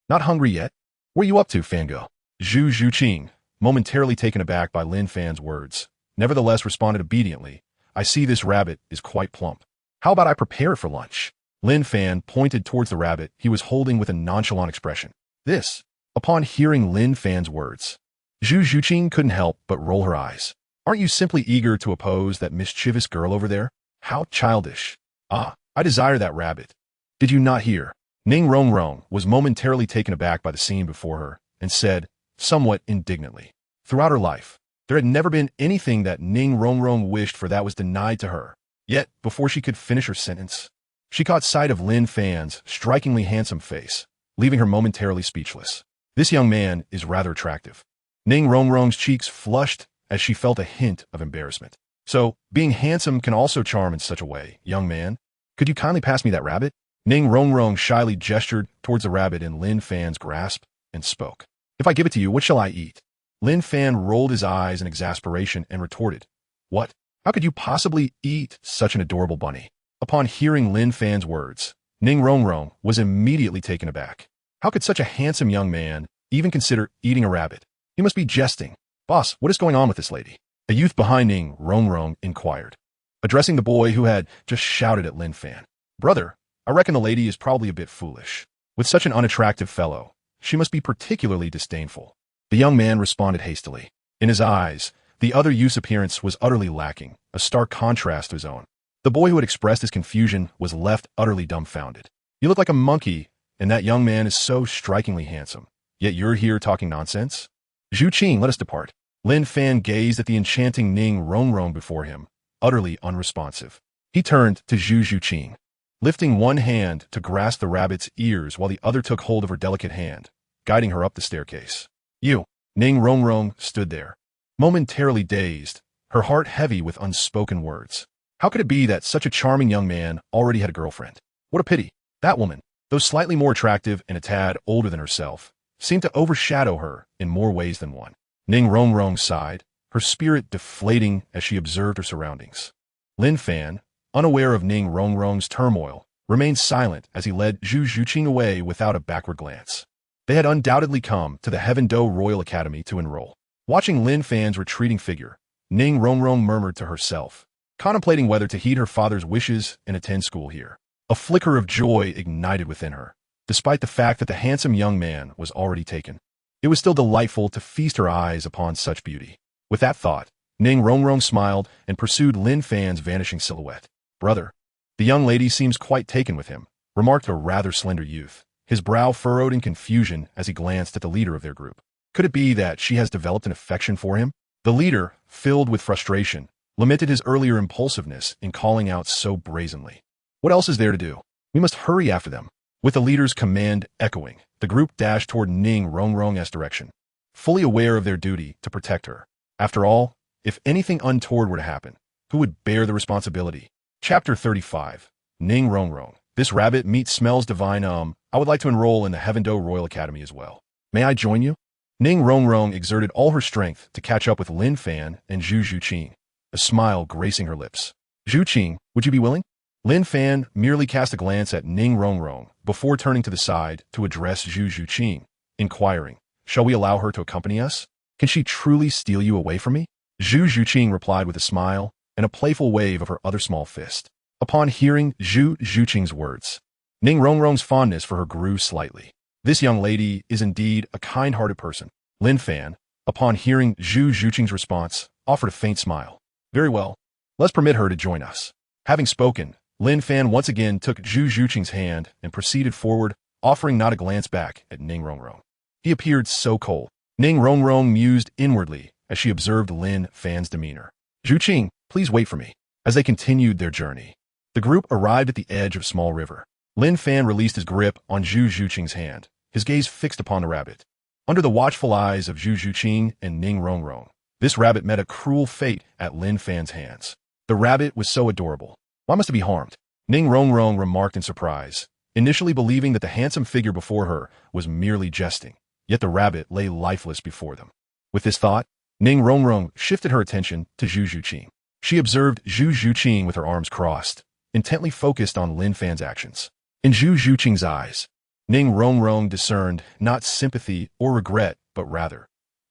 Not hungry yet? Where you up to, Fango? Zhu Zhuqing, momentarily taken aback by Lin Fan's words, nevertheless responded obediently. I see this rabbit is quite plump. How about I prepare it for lunch? Lin Fan pointed towards the rabbit he was holding with a nonchalant expression. This, upon hearing Lin Fan's words, Zhu Zhuqing couldn't help but roll her eyes. Aren't you simply eager to oppose that mischievous girl over there? How childish. Ah, I desire that rabbit. Did you not hear? Ning Rongrong was momentarily taken aback by the scene before her and said, somewhat indignantly, throughout her life, there had never been anything that Ning Rongrong wished for that was denied to her. Yet, before she could finish her sentence, she caught sight of Lin Fan's strikingly handsome face, leaving her momentarily speechless. This young man is rather attractive. Ning Rongrong's cheeks flushed as she felt a hint of embarrassment. So, being handsome can also charm in such a way, young man. Could you kindly pass me that rabbit? Ning Rongrong shyly gestured towards the rabbit in Lin Fan's grasp and spoke. If I give it to you, what shall I eat? Lin Fan rolled his eyes in exasperation and retorted. What? How could you possibly eat such an adorable bunny? Upon hearing Lin Fan's words, Ning Rongrong was immediately taken aback. How could such a handsome young man even consider eating a rabbit? He must be jesting. Boss, what is going on with this lady? A youth behind Ning Rongrong inquired, addressing the boy who had just shouted at Lin Fan. Brother, I reckon the lady is probably a bit foolish. With such an unattractive fellow, she must be particularly disdainful. The young man responded hastily. In his eyes, the other youth's appearance was utterly lacking, a stark contrast to his own. The boy who had expressed his confusion was left utterly dumbfounded. You look like a monkey, and that young man is so strikingly handsome. Yet you're here talking nonsense? Zhu Qing, let us depart. Lin Fan gazed at the enchanting Ning Rongrong before him, utterly unresponsive. He turned to Zhu Zhuqing, lifting one hand to grasp the rabbit's ears while the other took hold of her delicate hand, guiding her up the staircase. You, Ning Rongrong stood there, momentarily dazed, her heart heavy with unspoken words. How could it be that such a charming young man already had a girlfriend? What a pity. That woman, though slightly more attractive and a tad older than herself, seemed to overshadow her in more ways than one. Ning Rongrong sighed, her spirit deflating as she observed her surroundings. Lin Fan, unaware of Ning Rongrong's turmoil, remained silent as he led Zhu Zhuqing away without a backward glance. They had undoubtedly come to the Heaven Dou Royal Academy to enroll. Watching Lin Fan's retreating figure, Ning Rongrong murmured to herself, contemplating whether to heed her father's wishes and attend school here. A flicker of joy ignited within her, despite the fact that the handsome young man was already taken. It was still delightful to feast her eyes upon such beauty. With that thought, Ning Rongrong smiled and pursued Lin Fan's vanishing silhouette. "Brother, the young lady seems quite taken with him," remarked a rather slender youth, his brow furrowed in confusion as he glanced at the leader of their group. Could it be that she has developed an affection for him? The leader, filled with frustration, lamented his earlier impulsiveness in calling out so brazenly. What else is there to do? We must hurry after them. With the leader's command echoing, the group dashed toward Ning Rongrong's direction, fully aware of their duty to protect her. After all, if anything untoward were to happen, who would bear the responsibility? Chapter 35. Ning Rongrong. This rabbit meat smells divine. I would like to enroll in the Heaven Dou Royal Academy as well. May I join you? Ning Rongrong exerted all her strength to catch up with Lin Fan and Zhu Zhuqing, a smile gracing her lips. "Zhuqing, would you be willing?" Lin Fan merely cast a glance at Ning Rongrong before turning to the side to address Zhu Zhuqing, inquiring, "Shall we allow her to accompany us? Can she truly steal you away from me?" Zhu Zhuqing replied with a smile and a playful wave of her other small fist. Upon hearing Zhu Zhuqing's words, Ning Rongrong's fondness for her grew slightly. This young lady is indeed a kind-hearted person. Lin Fan, upon hearing Zhu Zhuqing's response, offered a faint smile. "Very well, let's permit her to join us." Having spoken, Lin Fan once again took Zhu Zhuqing's hand and proceeded forward, offering not a glance back at Ning Rongrong. He appeared so cold. Ning Rongrong mused inwardly as she observed Lin Fan's demeanor. "Zhuqing, please wait for me." As they continued their journey, the group arrived at the edge of a small river. Lin Fan released his grip on Zhu Zhuqing's hand, his gaze fixed upon the rabbit. Under the watchful eyes of Zhu Zhuqing and Ning Rongrong, this rabbit met a cruel fate at Lin Fan's hands. The rabbit was so adorable. Why must it be harmed? Ning Rongrong remarked in surprise, initially believing that the handsome figure before her was merely jesting, yet the rabbit lay lifeless before them. With this thought, Ning Rongrong shifted her attention to Zhu Zhuqing. She observed Zhu Zhuqing with her arms crossed, intently focused on Lin Fan's actions. In Zhu Zhuqing's eyes, Ning Rongrong discerned not sympathy or regret, but rather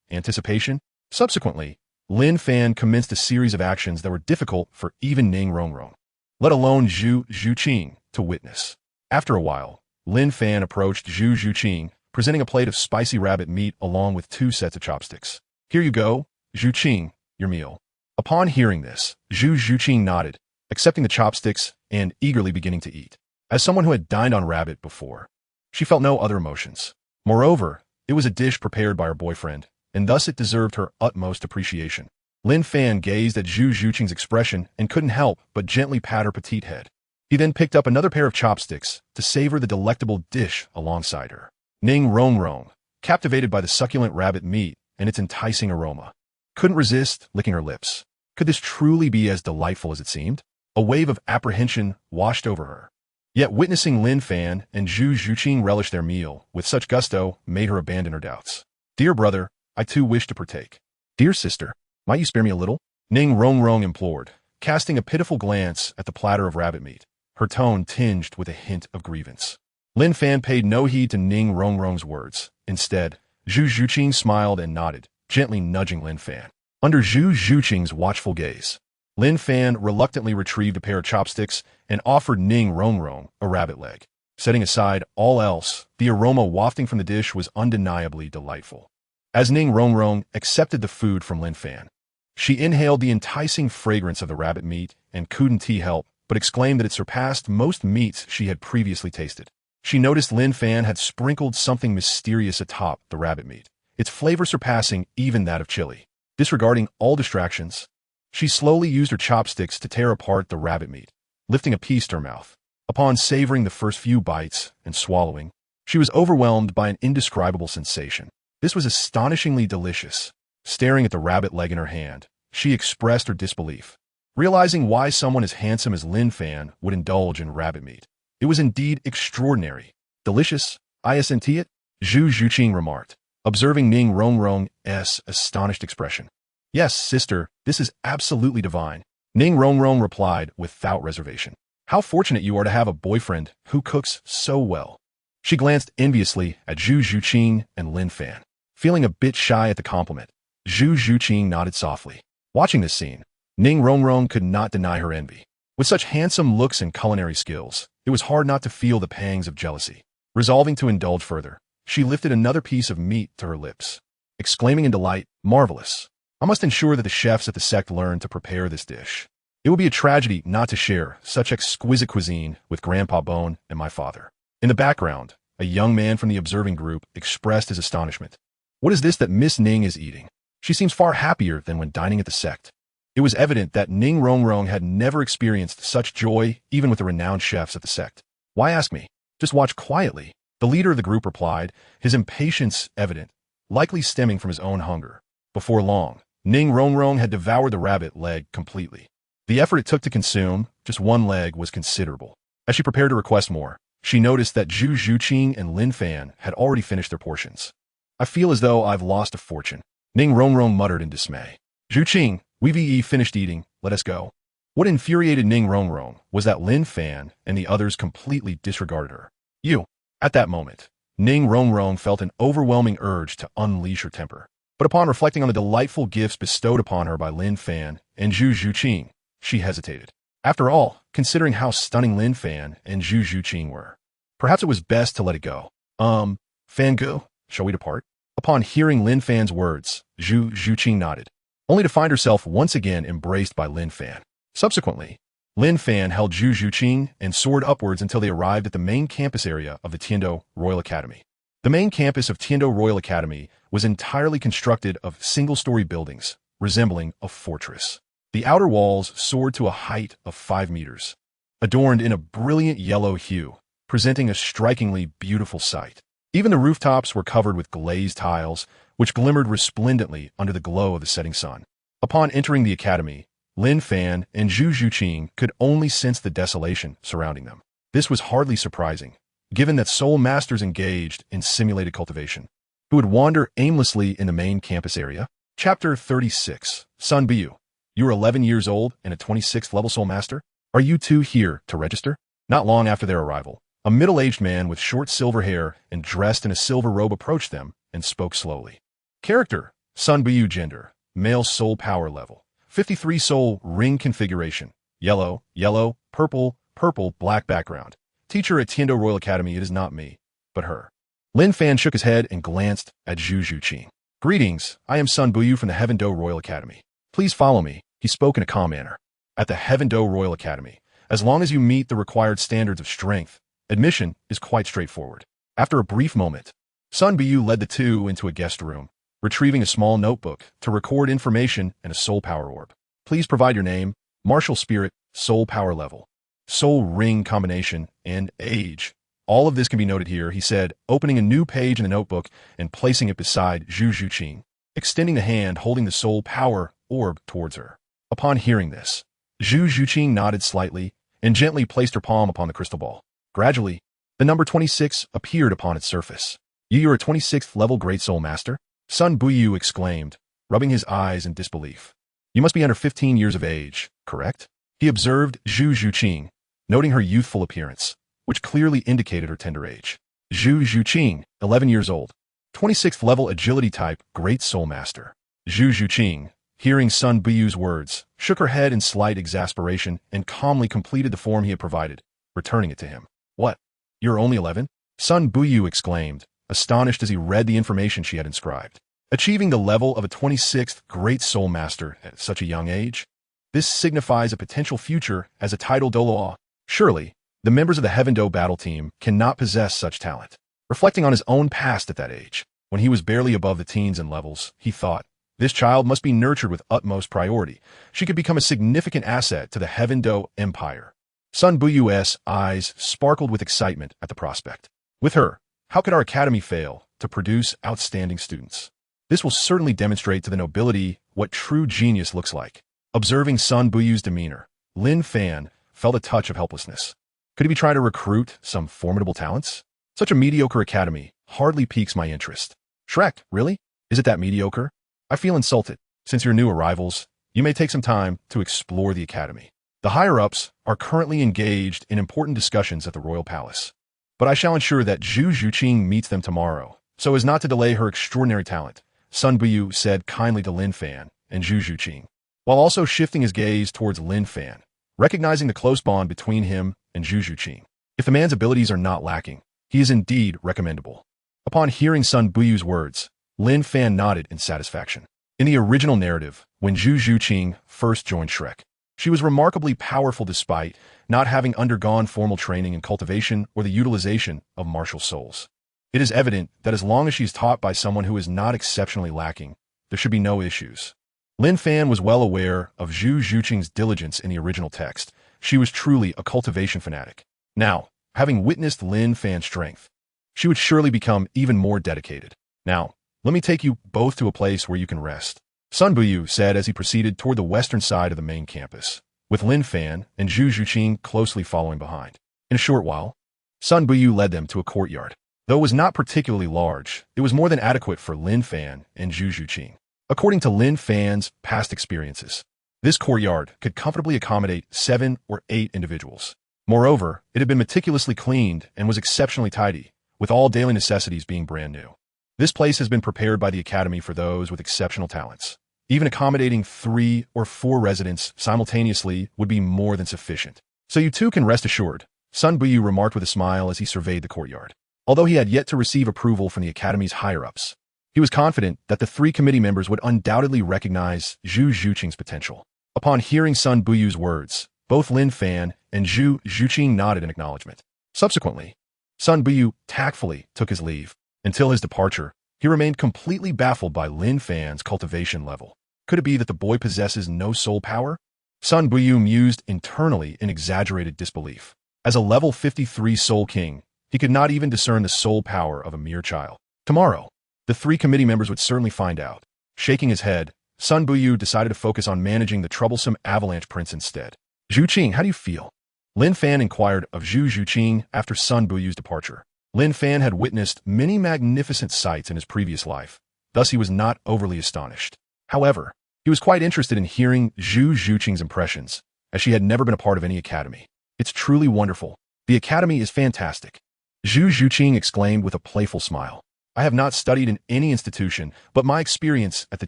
anticipation. Subsequently, Lin Fan commenced a series of actions that were difficult for even Ning Rongrong, let alone Zhu Zhuqing, to witness. After a while, Lin Fan approached Zhu Zhuqing, presenting a plate of spicy rabbit meat along with 2 sets of chopsticks. "Here you go, Zhuqing, your meal." Upon hearing this, Zhu Zhuqing nodded, accepting the chopsticks and eagerly beginning to eat. As someone who had dined on rabbit before, she felt no other emotions. Moreover, it was a dish prepared by her boyfriend, and thus it deserved her utmost appreciation. Lin Fan gazed at Zhu Zhuqing's expression and couldn't help but gently pat her petite head. He then picked up another pair of chopsticks to savor the delectable dish alongside her. Ning Rongrong, captivated by the succulent rabbit meat and its enticing aroma, couldn't resist licking her lips. Could this truly be as delightful as it seemed? A wave of apprehension washed over her. Yet witnessing Lin Fan and Zhu Zhuqing relish their meal with such gusto made her abandon her doubts. "Dear brother, I too wish to partake." "Dear sister, might you spare me a little?" Ning Rongrong implored, casting a pitiful glance at the platter of rabbit meat, her tone tinged with a hint of grievance. Lin Fan paid no heed to Ning Rongrong's words. Instead, Zhu Zhuqing smiled and nodded, gently nudging Lin Fan. Under Zhu Zhuqing's watchful gaze, Lin Fan reluctantly retrieved a pair of chopsticks and offered Ning Rongrong a rabbit leg. Setting aside all else, the aroma wafting from the dish was undeniably delightful. As Ning Rongrong accepted the food from Lin Fan, she inhaled the enticing fragrance of the rabbit meat and couldn't help but exclaimed that it surpassed most meats she had previously tasted. She noticed Lin Fan had sprinkled something mysterious atop the rabbit meat, its flavor surpassing even that of chili. Disregarding all distractions, she slowly used her chopsticks to tear apart the rabbit meat, lifting a piece to her mouth. Upon savoring the first few bites and swallowing, she was overwhelmed by an indescribable sensation. This was astonishingly delicious. Staring at the rabbit leg in her hand, she expressed her disbelief, realizing why someone as handsome as Lin Fan would indulge in rabbit meat. It was indeed extraordinary. "Delicious, isn't it?" Zhu Zhuqing remarked, observing Ning Rongrong's astonished expression. "Yes, sister, this is absolutely divine." Ning Rongrong replied without reservation. How fortunate you are to have a boyfriend who cooks so well. She glanced enviously at Zhu Zhuqing and Lin Fan. Feeling a bit shy at the compliment, Zhu Zhuqing nodded softly. Watching this scene, Ning Rongrong could not deny her envy. With such handsome looks and culinary skills, it was hard not to feel the pangs of jealousy. Resolving to indulge further, she lifted another piece of meat to her lips, exclaiming in delight, "Marvelous! I must ensure that the chefs at the sect learn to prepare this dish. It will be a tragedy not to share such exquisite cuisine with Grandpa Bone and my father." In the background, a young man from the observing group expressed his astonishment. What is this that Miss Ning is eating? She seems far happier than when dining at the sect. It was evident that Ning Rongrong had never experienced such joy even with the renowned chefs at the sect. Why ask me? Just watch quietly. The leader of the group replied, his impatience evident, likely stemming from his own hunger. Before long, Ning Rongrong had devoured the rabbit leg completely. The effort it took to consume just one leg was considerable. As she prepared to request more, she noticed that Zhu Zhuqing and Lin Fan had already finished their portions. I feel as though I've lost a fortune, Ning Rongrong muttered in dismay. Zhuqing, we've finished eating, let us go. What infuriated Ning Rongrong was that Lin Fan and the others completely disregarded her. You. At that moment, Ning Rongrong felt an overwhelming urge to unleash her temper. But upon reflecting on the delightful gifts bestowed upon her by Lin Fan and Zhu Zhuqing, she hesitated. After all, considering how stunning Lin Fan and Zhu Zhuqing were, perhaps it was best to let it go. Fangu, shall we depart? Upon hearing Lin Fan's words, Zhu Zhuqing nodded, only to find herself once again embraced by Lin Fan. Subsequently, Lin Fan held Zhu Zhuqing and soared upwards until they arrived at the main campus area of the Tiandou Royal Academy. The main campus of Tiandou Royal Academy was entirely constructed of single-story buildings, resembling a fortress. The outer walls soared to a height of 5 meters, adorned in a brilliant yellow hue, presenting a strikingly beautiful sight. Even the rooftops were covered with glazed tiles, which glimmered resplendently under the glow of the setting sun. Upon entering the academy, Lin Fan and Zhu Zhuqing could only sense the desolation surrounding them. This was hardly surprising, given that soul masters engaged in simulated cultivation, who would wander aimlessly in the main campus area. Chapter 36. Sun Bu. You are 11 years old and a 26th level soul master? Are you two here to register? Not long after their arrival, a middle-aged man with short silver hair and dressed in a silver robe approached them and spoke slowly. Character: Sun Bu. Gender: male. Soul power level: 53. Soul ring configuration: yellow, yellow, purple, purple, black background. Teacher at Tiandou Royal Academy. It is not me, but her. Lin Fan shook his head and glanced at Zhu Zhuqing. Greetings, I am Sun Bu from the Heaven Dou Royal Academy. Please follow me, he spoke in a calm manner. At the Heaven Dou Royal Academy, as long as you meet the required standards of strength, admission is quite straightforward. After a brief moment, Sun Bu led the two into a guest room, retrieving a small notebook to record information and a soul power orb. Please provide your name, martial spirit, soul power level, soul ring combination, and age. All of this can be noted here, he said, opening a new page in the notebook and placing it beside Zhu Zhuqing, extending the hand holding the soul power orb towards her. Upon hearing this, Zhu Zhuqing nodded slightly and gently placed her palm upon the crystal ball. Gradually, the number 26 appeared upon its surface. You are a 26th level Great Soul Master? Sun Bu exclaimed, rubbing his eyes in disbelief. You must be under 15 years of age, correct? He observed Zhu Zhuqing, noting her youthful appearance, which clearly indicated her tender age. Zhu Zhuqing, 11 years old, 26th level Agility type Great Soul Master. Zhu Zhuqing, hearing Sun Bu's words, shook her head in slight exasperation and calmly completed the form he had provided, returning it to him. What? You're only 11? Sun Bu exclaimed, astonished as he read the information she had inscribed. Achieving the level of a 26th Great Soul Master at such a young age? This signifies a potential future as a title Douluo. Surely, the members of the Heaven Dou battle team cannot possess such talent. Reflecting on his own past at that age, when he was barely above the teens in levels, he thought, this child must be nurtured with utmost priority. She could become a significant asset to the Heaven Dou Empire. Sun Bu's eyes sparkled with excitement at the prospect. With her, how could our academy fail to produce outstanding students? This will certainly demonstrate to the nobility what true genius looks like. Observing Sun Bu's demeanor, Lin Fan felt a touch of helplessness. Could he be trying to recruit some formidable talents? Such a mediocre academy hardly piques my interest. Shrek, really? Is it that mediocre? I feel insulted. Since you're new arrivals, you may take some time to explore the academy. The higher-ups are currently engaged in important discussions at the royal palace, but I shall ensure that Zhu Zhuqing meets them tomorrow, so as not to delay her extraordinary talent, Sun Buyu said kindly to Lin Fan and Zhu Zhuqing, while also shifting his gaze towards Lin Fan, recognizing the close bond between him and Zhu Zhuqing. If the man's abilities are not lacking, he is indeed recommendable. Upon hearing Sun Buyu's words, Lin Fan nodded in satisfaction. In the original narrative, when Zhu Zhuqing first joined Shrek, she was remarkably powerful despite not having undergone formal training in cultivation or the utilization of martial souls. It is evident that as long as she is taught by someone who is not exceptionally lacking, there should be no issues. Lin Fan was well aware of Zhu Zhuqing's diligence in the original text. She was truly a cultivation fanatic. Now, having witnessed Lin Fan's strength, she would surely become even more dedicated. Now, let me take you both to a place where you can rest, Sun Buyu said as he proceeded toward the western side of the main campus, with Lin Fan and Zhu Zhuqing closely following behind. In a short while, Sun Buyu led them to a courtyard. Though it was not particularly large, it was more than adequate for Lin Fan and Zhu Zhuqing. According to Lin Fan's past experiences, this courtyard could comfortably accommodate 7 or 8 individuals. Moreover, it had been meticulously cleaned and was exceptionally tidy, with all daily necessities being brand new. This place has been prepared by the Academy for those with exceptional talents. Even accommodating 3 or 4 residents simultaneously would be more than sufficient. So you two can rest assured, Sun Buyu remarked with a smile as he surveyed the courtyard. Although he had yet to receive approval from the Academy's higher-ups, he was confident that the 3 committee members would undoubtedly recognize Zhu Zhuqing's potential. Upon hearing Sun Buyu's words, both Lin Fan and Zhu Zhuqing nodded in acknowledgement. Subsequently, Sun Buyu tactfully took his leave. Until his departure, he remained completely baffled by Lin Fan's cultivation level. Could it be that the boy possesses no soul power? Sun Buyu mused internally in exaggerated disbelief. As a level 53 soul king, he could not even discern the soul power of a mere child. Tomorrow, the 3 committee members would certainly find out. Shaking his head, Sun Buyu decided to focus on managing the troublesome Avalanche Prince instead. Zhuqing, how do you feel? Lin Fan inquired of Zhu Zhuqing after Sun Buyu's departure. Lin Fan had witnessed many magnificent sights in his previous life, thus he was not overly astonished. However, he was quite interested in hearing Zhu Zhuqing's impressions, as she had never been a part of any academy. It's truly wonderful. The academy is fantastic. Zhu Zhuqing exclaimed with a playful smile. I have not studied in any institution, but my experience at the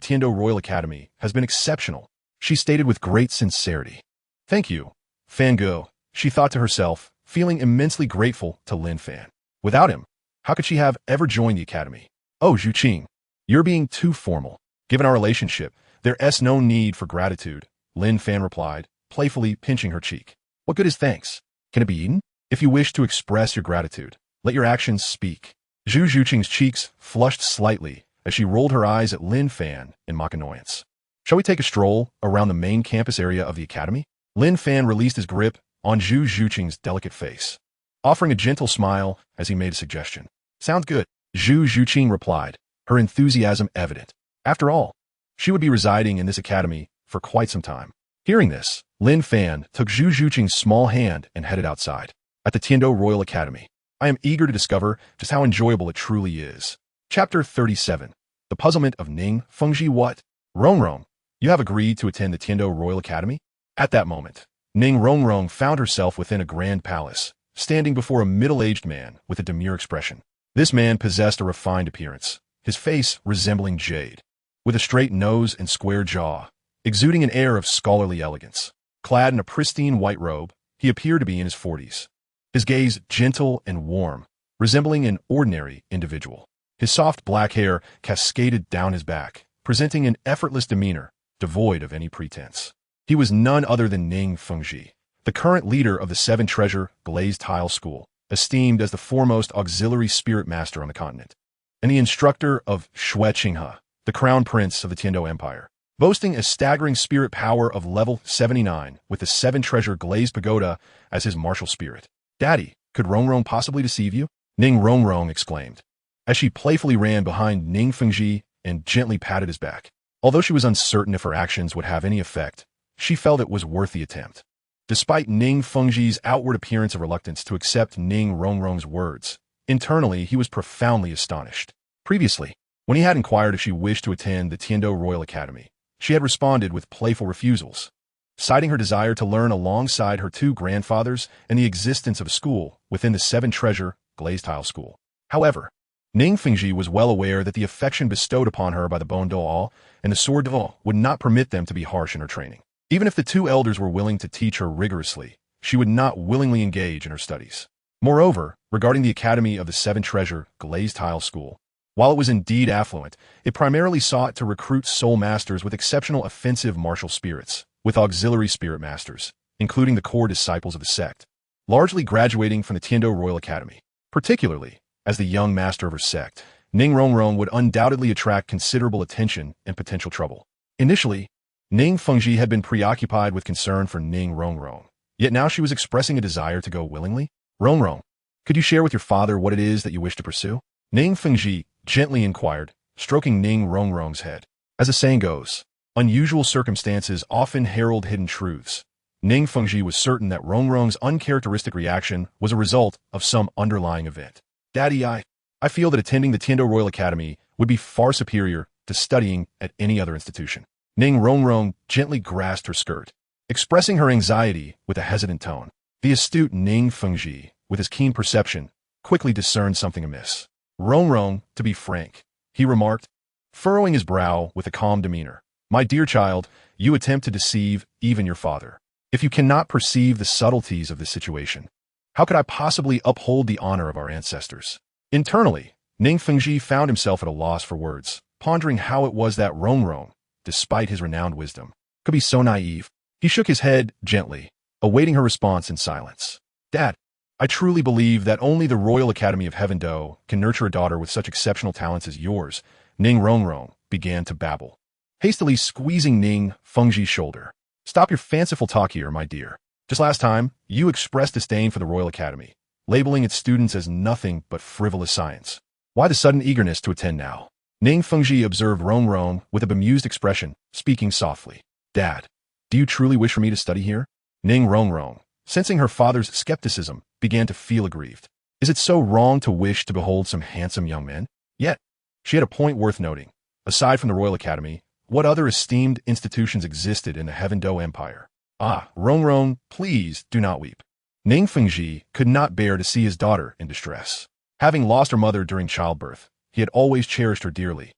Tiandou Royal Academy has been exceptional, she stated with great sincerity. Thank you, Fango, she thought to herself, feeling immensely grateful to Lin Fan. Without him, how could she have ever joined the academy? Oh, Zhuqing, you're being too formal. Given our relationship, there's no need for gratitude, Lin Fan replied, playfully pinching her cheek. What good is thanks? Can it be eaten? If you wish to express your gratitude, let your actions speak. Zhu Zhuqing's cheeks flushed slightly as she rolled her eyes at Lin Fan in mock annoyance. Shall we take a stroll around the main campus area of the academy? Lin Fan released his grip on Zhu Zhuqing's delicate face, offering a gentle smile as he made a suggestion. Sounds good, Zhu Zhuqing replied, her enthusiasm evident. After all, she would be residing in this academy for quite some time. Hearing this, Lin Fan took Zhu Zhuqing's small hand and headed outside. At the Tiandou Royal Academy, I am eager to discover just how enjoyable it truly is. Chapter 37. The Puzzlement of Ning Fengji. What? Rongrong, you have agreed to attend the Tiandou Royal Academy? At that moment, Ning Rongrong found herself within a grand palace, standing before a middle-aged man with a demure expression. This man possessed a refined appearance, his face resembling jade, with a straight nose and square jaw, exuding an air of scholarly elegance. Clad in a pristine white robe, he appeared to be in his 40s. His gaze gentle and warm, resembling an ordinary individual. His soft black hair cascaded down his back, presenting an effortless demeanor, devoid of any pretense. He was none other than Ning Fengji, the current leader of the 7 Treasure Glazed Tile School, esteemed as the foremost auxiliary spirit master on the continent, and the instructor of Xue Qinghe, the crown prince of the Tiandou Empire. Boasting a staggering spirit power of level 79 with the 7 Treasure Glazed Pagoda as his martial spirit. Daddy, could Rongrong possibly deceive you? Ning Rongrong exclaimed, as she playfully ran behind Ning Fengji and gently patted his back. Although she was uncertain if her actions would have any effect, she felt it was worth the attempt. Despite Ning Fengji's outward appearance of reluctance to accept Ning Rongrong's words, internally he was profoundly astonished. Previously, when he had inquired if she wished to attend the Tiandou Royal Academy, she had responded with playful refusals, citing her desire to learn alongside her two grandfathers and the existence of a school within the seven-treasure glazed tile school. However, Ning Fengji was well aware that the affection bestowed upon her by the Bon Douluo and the Sword Douluo would not permit them to be harsh in her training. Even if the two elders were willing to teach her rigorously, she would not willingly engage in her studies. Moreover, regarding the Academy of the Seven-Treasure glazed tile school, while it was indeed affluent, it primarily sought to recruit soul masters with exceptional offensive martial spirits, with auxiliary spirit masters, including the core disciples of the sect, largely graduating from the Tiando Royal Academy. Particularly, as the young master of her sect, Ning Rongrong would undoubtedly attract considerable attention and potential trouble. Initially, Ning Fengji had been preoccupied with concern for Ning Rongrong, yet now she was expressing a desire to go willingly. Rongrong, could you share with your father what it is that you wish to pursue? Ning Fengji gently inquired, stroking Ning Rongrong's head. As the saying goes, unusual circumstances often herald hidden truths. Ning Fengji was certain that Rongrong's uncharacteristic reaction was a result of some underlying event. Daddy, I feel that attending the Tiando Royal Academy would be far superior to studying at any other institution. Ning Rongrong gently grasped her skirt, expressing her anxiety with a hesitant tone. The astute Ning Fengji, with his keen perception, quickly discerned something amiss. Rongrong, to be frank, he remarked, furrowing his brow with a calm demeanor. My dear child, you attempt to deceive even your father. If you cannot perceive the subtleties of this situation, how could I possibly uphold the honor of our ancestors? Internally, Ning Fengji found himself at a loss for words, pondering how it was that Rongrong, despite his renowned wisdom, could be so naive. He shook his head gently, awaiting her response in silence. Dad, I truly believe that only the Royal Academy of Heaven Dou can nurture a daughter with such exceptional talents as yours. Ning Rongrong began to babble, hastily squeezing Ning Fengji's shoulder. Stop your fanciful talk here, my dear. Just last time, you expressed disdain for the Royal Academy, labeling its students as nothing but frivolous science. Why the sudden eagerness to attend now? Ning Fengji observed Rongrong with a bemused expression, speaking softly. Dad, do you truly wish for me to study here? Ning Rongrong, sensing her father's skepticism, began to feel aggrieved. Is it so wrong to wish to behold some handsome young men? Yet, she had a point worth noting. Aside from the Royal Academy, what other esteemed institutions existed in the Heaven Dou Empire? Ah, Rongrong, please do not weep. Ning Fengji could not bear to see his daughter in distress. Having lost her mother during childbirth, he had always cherished her dearly.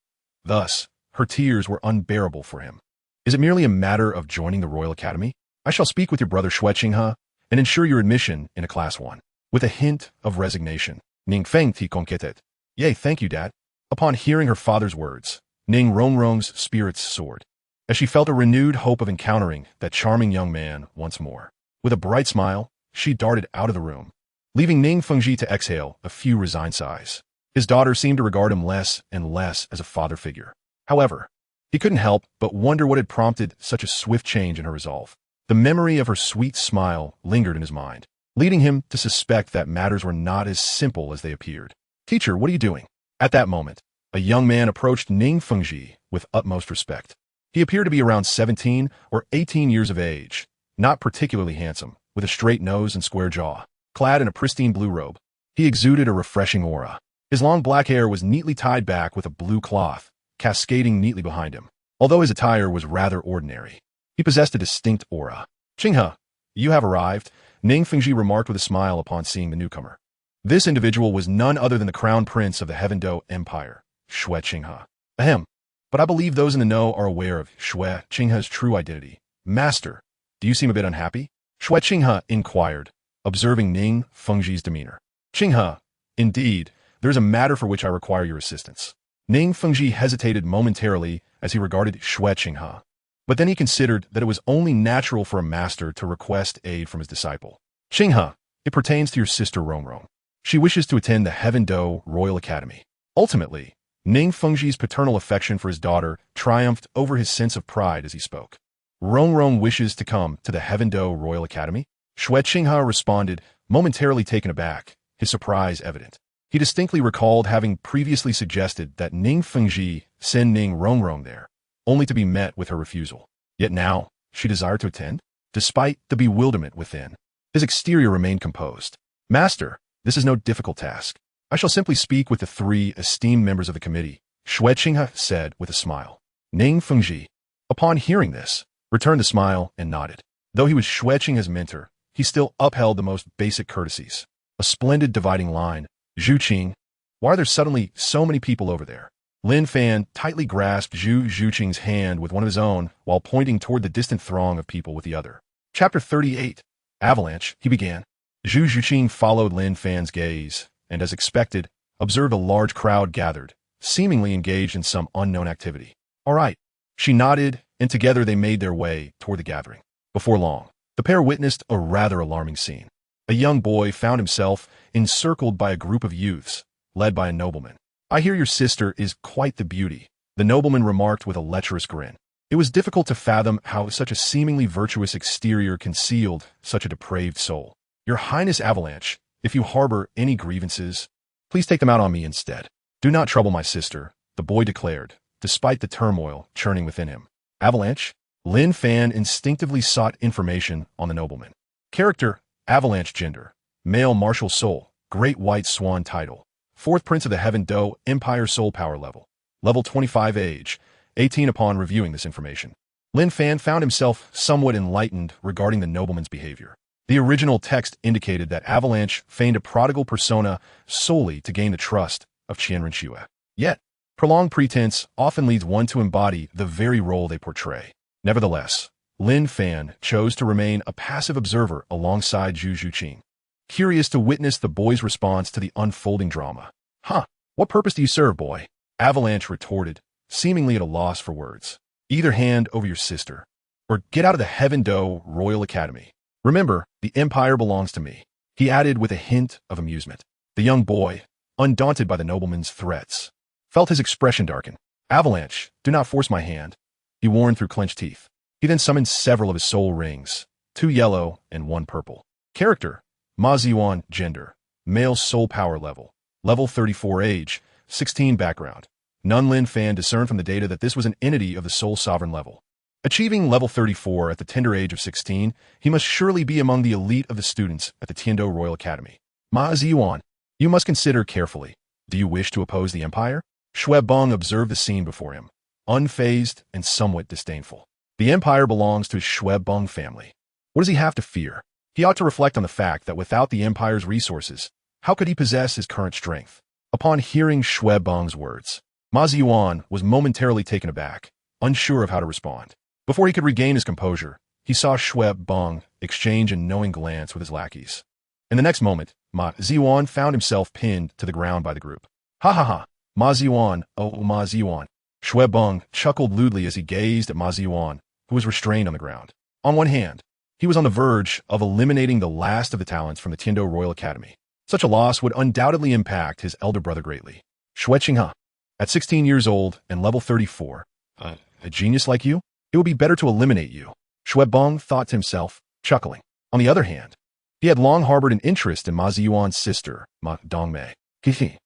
Thus, her tears were unbearable for him. Is it merely a matter of joining the Royal Academy? I shall speak with your brother Shui Qinghe and ensure your admission in a Class 1. With a hint of resignation, Ning Feng ti conquêted. Yea, thank you, Dad. Upon hearing her father's words, Ning Rongrong's spirits soared, as she felt a renewed hope of encountering that charming young man once more. With a bright smile, she darted out of the room, leaving Ning Fengji to exhale a few resigned sighs. His daughter seemed to regard him less and less as a father figure. However, he couldn't help but wonder what had prompted such a swift change in her resolve. The memory of her sweet smile lingered in his mind, leading him to suspect that matters were not as simple as they appeared. Teacher, what are you doing? At that moment, a young man approached Ning Fengji with utmost respect. He appeared to be around 17 or 18 years of age, not particularly handsome, with a straight nose and square jaw. Clad in a pristine blue robe, he exuded a refreshing aura. His long black hair was neatly tied back with a blue cloth, cascading neatly behind him. Although his attire was rather ordinary, he possessed a distinct aura. Qinghe, you have arrived, Ning Fengji remarked with a smile upon seeing the newcomer. This individual was none other than the crown prince of the Heaven Dou Empire, Shui Qinghe. Ahem. But I believe those in the know are aware of Shui Qinghe's true identity. Master, do you seem a bit unhappy? Shui Qinghe inquired, observing Ning Fengji's demeanor. Qinghe, indeed, there is a matter for which I require your assistance. Ning Fengji hesitated momentarily as he regarded Shui Qinghe, but then he considered that it was only natural for a master to request aid from his disciple. Qinghe, it pertains to your sister Rongrong. She wishes to attend the Heaven Dou Royal Academy. Ultimately, Ning Fengji's paternal affection for his daughter triumphed over his sense of pride as he spoke. Rongrong wishes to come to the Heaven Dou Royal Academy? Shui Qinghe responded, momentarily taken aback, his surprise evident. He distinctly recalled having previously suggested that Ning Fengji send Ning Rongrong there, only to be met with her refusal. Yet now, she desired to attend? Despite the bewilderment within, his exterior remained composed. Master, this is no difficult task. I shall simply speak with the 3 esteemed members of the committee, Shui Qinghe said with a smile. Ning Fengji. Upon hearing this, returned the smile and nodded. Though he was Shueqing his mentor, he still upheld the most basic courtesies. A splendid dividing line. Zhuqing, why are there suddenly so many people over there? Lin Fan tightly grasped Zhu Zhuqing's hand with one of his own while pointing toward the distant throng of people with the other. Chapter 38. Avalanche, he began. Zhu Zhuqing followed Lin Fan's gaze, and as expected, observed a large crowd gathered, seemingly engaged in some unknown activity. All right. She nodded, and together they made their way toward the gathering. Before long, the pair witnessed a rather alarming scene. A young boy found himself encircled by a group of youths, led by a nobleman. I hear your sister is quite the beauty, the nobleman remarked with a lecherous grin. It was difficult to fathom how such a seemingly virtuous exterior concealed such a depraved soul. Your Highness Avalanche, if you harbor any grievances, please take them out on me instead. Do not trouble my sister, the boy declared, despite the turmoil churning within him. Avalanche? Lin Fan instinctively sought information on the nobleman. Character, Avalanche gender, male martial soul, Great White Swan title, 4th Prince of the Heaven Dou, Empire soul power level, level 25 age, 18 upon reviewing this information. Lin Fan found himself somewhat enlightened regarding the nobleman's behavior. The original text indicated that Avalanche feigned a prodigal persona solely to gain the trust of Qian Renxue. Yet, prolonged pretense often leads one to embody the very role they portray. Nevertheless, Lin Fan chose to remain a passive observer alongside Zhu Zhuqing, curious to witness the boy's response to the unfolding drama. Huh, what purpose do you serve, boy? Avalanche retorted, seemingly at a loss for words. Either hand over your sister, or get out of the Heaven Dou Royal Academy. Remember, the empire belongs to me, he added with a hint of amusement. The young boy, undaunted by the nobleman's threats, felt his expression darken. Avalanche, do not force my hand, he warned through clenched teeth. He then summoned several of his soul rings, 2 yellow and 1 purple. Character, Ma Hongjun gender, male soul power level, level 34 age, 16 background. None Lin Fan discerned from the data that this was an entity of the soul sovereign level. Achieving level 34 at the tender age of 16, he must surely be among the elite of the students at the Tiandou Royal Academy. Ma Hongjun, you must consider carefully. Do you wish to oppose the empire? Shui Bong observed the scene before him, unfazed and somewhat disdainful. The empire belongs to his Shui Bong family. What does he have to fear? He ought to reflect on the fact that without the empire's resources, how could he possess his current strength? Upon hearing Shui Bong's words, Ma Hongjun was momentarily taken aback, unsure of how to respond. Before he could regain his composure, he saw Shui Bong exchange a knowing glance with his lackeys. In the next moment, Ma Hongjun found himself pinned to the ground by the group. Ha ha ha, Ma Hongjun, oh Ma Hongjun. Shui Bong chuckled lewdly as he gazed at Ma Hongjun, who was restrained on the ground. On one hand, he was on the verge of eliminating the last of the talents from the Tiandou Royal Academy. Such a loss would undoubtedly impact his elder brother greatly. Shueqing, at 16 years old and level 34, a genius like you? It would be better to eliminate you, Shui Bong thought to himself, chuckling. On the other hand, he had long harbored an interest in Ma Hongjun's sister, Ma Dongmei. Hihi.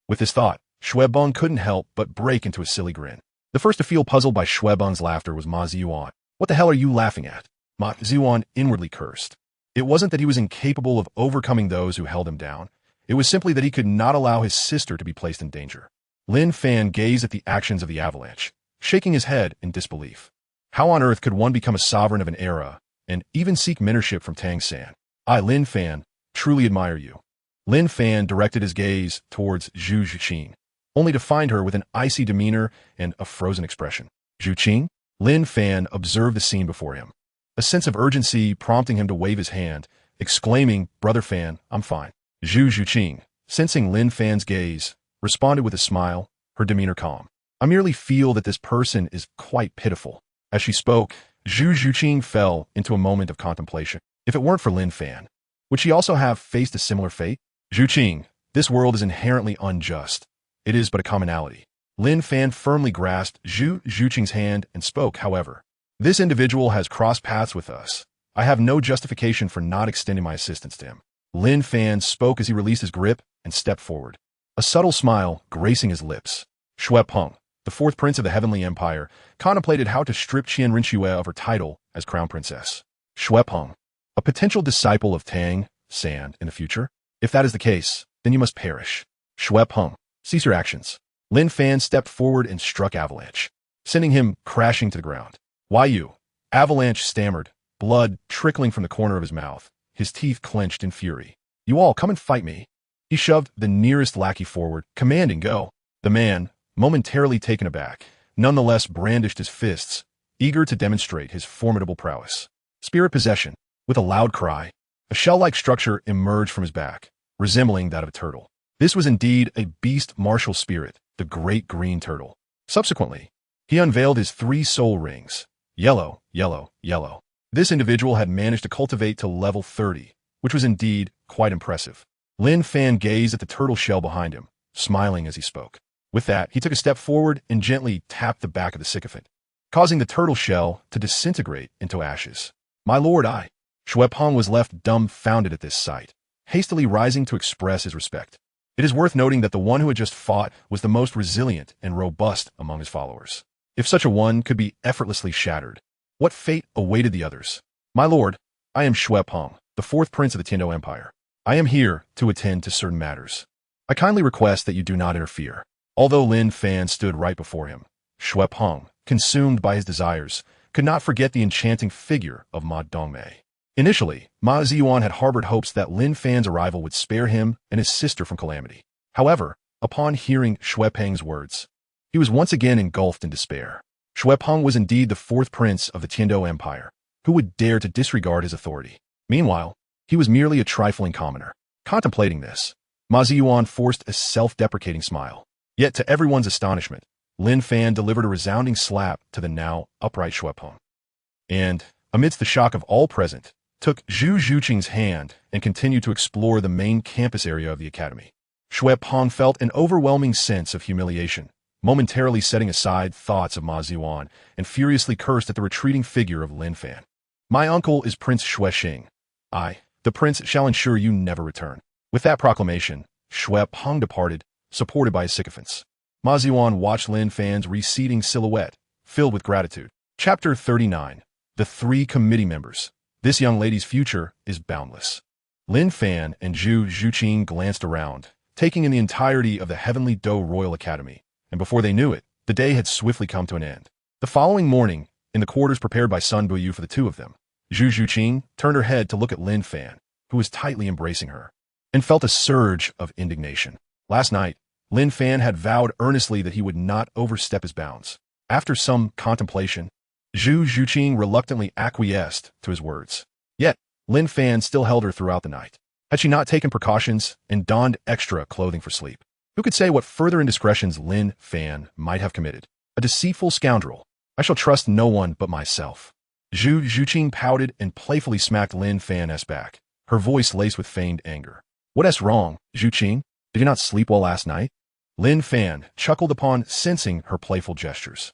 With this thought, Shui Bong couldn't help but break into a silly grin. The first to feel puzzled by Shui Bong's laughter was Ma Hongjun. What the hell are you laughing at? Ma Hongjun inwardly cursed. It wasn't that he was incapable of overcoming those who held him down. It was simply that he could not allow his sister to be placed in danger. Lin Fan gazed at the actions of the avalanche, shaking his head in disbelief. How on earth could one become a sovereign of an era, and even seek mentorship from Tang San? I, Lin Fan, truly admire you. Lin Fan directed his gaze towards Zhu Zhuqing, only to find her with an icy demeanor and a frozen expression. Zhuqing? Lin Fan observed the scene before him, a sense of urgency prompting him to wave his hand, exclaiming, Brother Fan, I'm fine. Zhu Zhuqing, sensing Lin Fan's gaze, responded with a smile, her demeanor calm. I merely feel that this person is quite pitiful. As she spoke, Zhu Zhuqing fell into a moment of contemplation. If it weren't for Lin Fan, would she also have faced a similar fate? Zhuqing, this world is inherently unjust. It is but a commonality. Lin Fan firmly grasped Zhu Zhuqing's hand and spoke, however. This individual has crossed paths with us. I have no justification for not extending my assistance to him. Lin Fan spoke as he released his grip and stepped forward, a subtle smile gracing his lips. Shui Peng, the 4th prince of the Heavenly Empire, contemplated how to strip Qian Renxue of her title as crown princess. Shui Peng, a potential disciple of Tang San in the future? If that is the case, then you must perish. Shui Peng, cease your actions. Lin Fan stepped forward and struck Avalanche. sending him crashing to the ground. "Why you?" Avalanche stammered, blood trickling from the corner of his mouth, his teeth clenched in fury. "You all come and fight me." He shoved the nearest lackey forward, commanding go. The man, momentarily taken aback, nonetheless brandished his fists, eager to demonstrate his formidable prowess. Spirit possession. With a loud cry, a shell-like structure emerged from his back, resembling that of a turtle. This was indeed a beast martial spirit, the great green turtle. Subsequently, he unveiled his 3 soul rings. Yellow, yellow, yellow. This individual had managed to cultivate to level 30, which was indeed quite impressive. Lin Fan gazed at the turtle shell behind him, smiling as he spoke. With that, he took a step forward and gently tapped the back of the sycophant, causing the turtle shell to disintegrate into ashes. "My lord, Shui Peng was left dumbfounded at this sight, hastily rising to express his respect. It is worth noting that the one who had just fought was the most resilient and robust among his followers. If such a one could be effortlessly shattered, what fate awaited the others? "My lord, I am Shui Peng, the 4th prince of the Tiandou Empire. I am here to attend to certain matters. I kindly request that you do not interfere." Although Lin Fan stood right before him, Shui Peng, consumed by his desires, could not forget the enchanting figure of Ma Dongmei. Initially, Ma Ziyuan had harbored hopes that Lin Fan's arrival would spare him and his sister from calamity. However, upon hearing Shui Peng's words, he was once again engulfed in despair. Shui Peng was indeed the 4th prince of the Tiandou Empire, who would dare to disregard his authority. Meanwhile, he was merely a trifling commoner. Contemplating this, Ma Ziyuan forced a self-deprecating smile. Yet to everyone's astonishment, Lin Fan delivered a resounding slap to the now upright Shui Peng. And, amidst the shock of all present, took Zhu Zhuqing's hand and continued to explore the main campus area of the academy. Shui Peng felt an overwhelming sense of humiliation, momentarily setting aside thoughts of Ma Ziyuan and furiously cursed at the retreating figure of Lin Fan. "My uncle is Prince Shui Xing. The prince shall ensure you never return." With that proclamation, Shui Peng departed, supported by his sycophants. Ma Ziyuan watched Lin Fan's receding silhouette, filled with gratitude. Chapter 39. The 3 committee members. This young lady's future is boundless. Lin Fan and Zhu Zhuqing glanced around, taking in the entirety of the Heavenly Dou Royal Academy, and before they knew it, the day had swiftly come to an end. The following morning, in the quarters prepared by Sun Buyu for the 2 of them, Zhu Zhuqing turned her head to look at Lin Fan, who was tightly embracing her, and felt a surge of indignation. Last night, Lin Fan had vowed earnestly that he would not overstep his bounds. After some contemplation, Zhu Zhuqing reluctantly acquiesced to his words. Yet, Lin Fan still held her throughout the night. Had she not taken precautions and donned extra clothing for sleep? Who could say what further indiscretions Lin Fan might have committed? A deceitful scoundrel. I shall trust no one but myself. Zhu Zhuqing pouted and playfully smacked Lin Fan's back, her voice laced with feigned anger. "What's wrong, Zhuqing? Did you not sleep well last night?" Lin Fan chuckled upon sensing her playful gestures.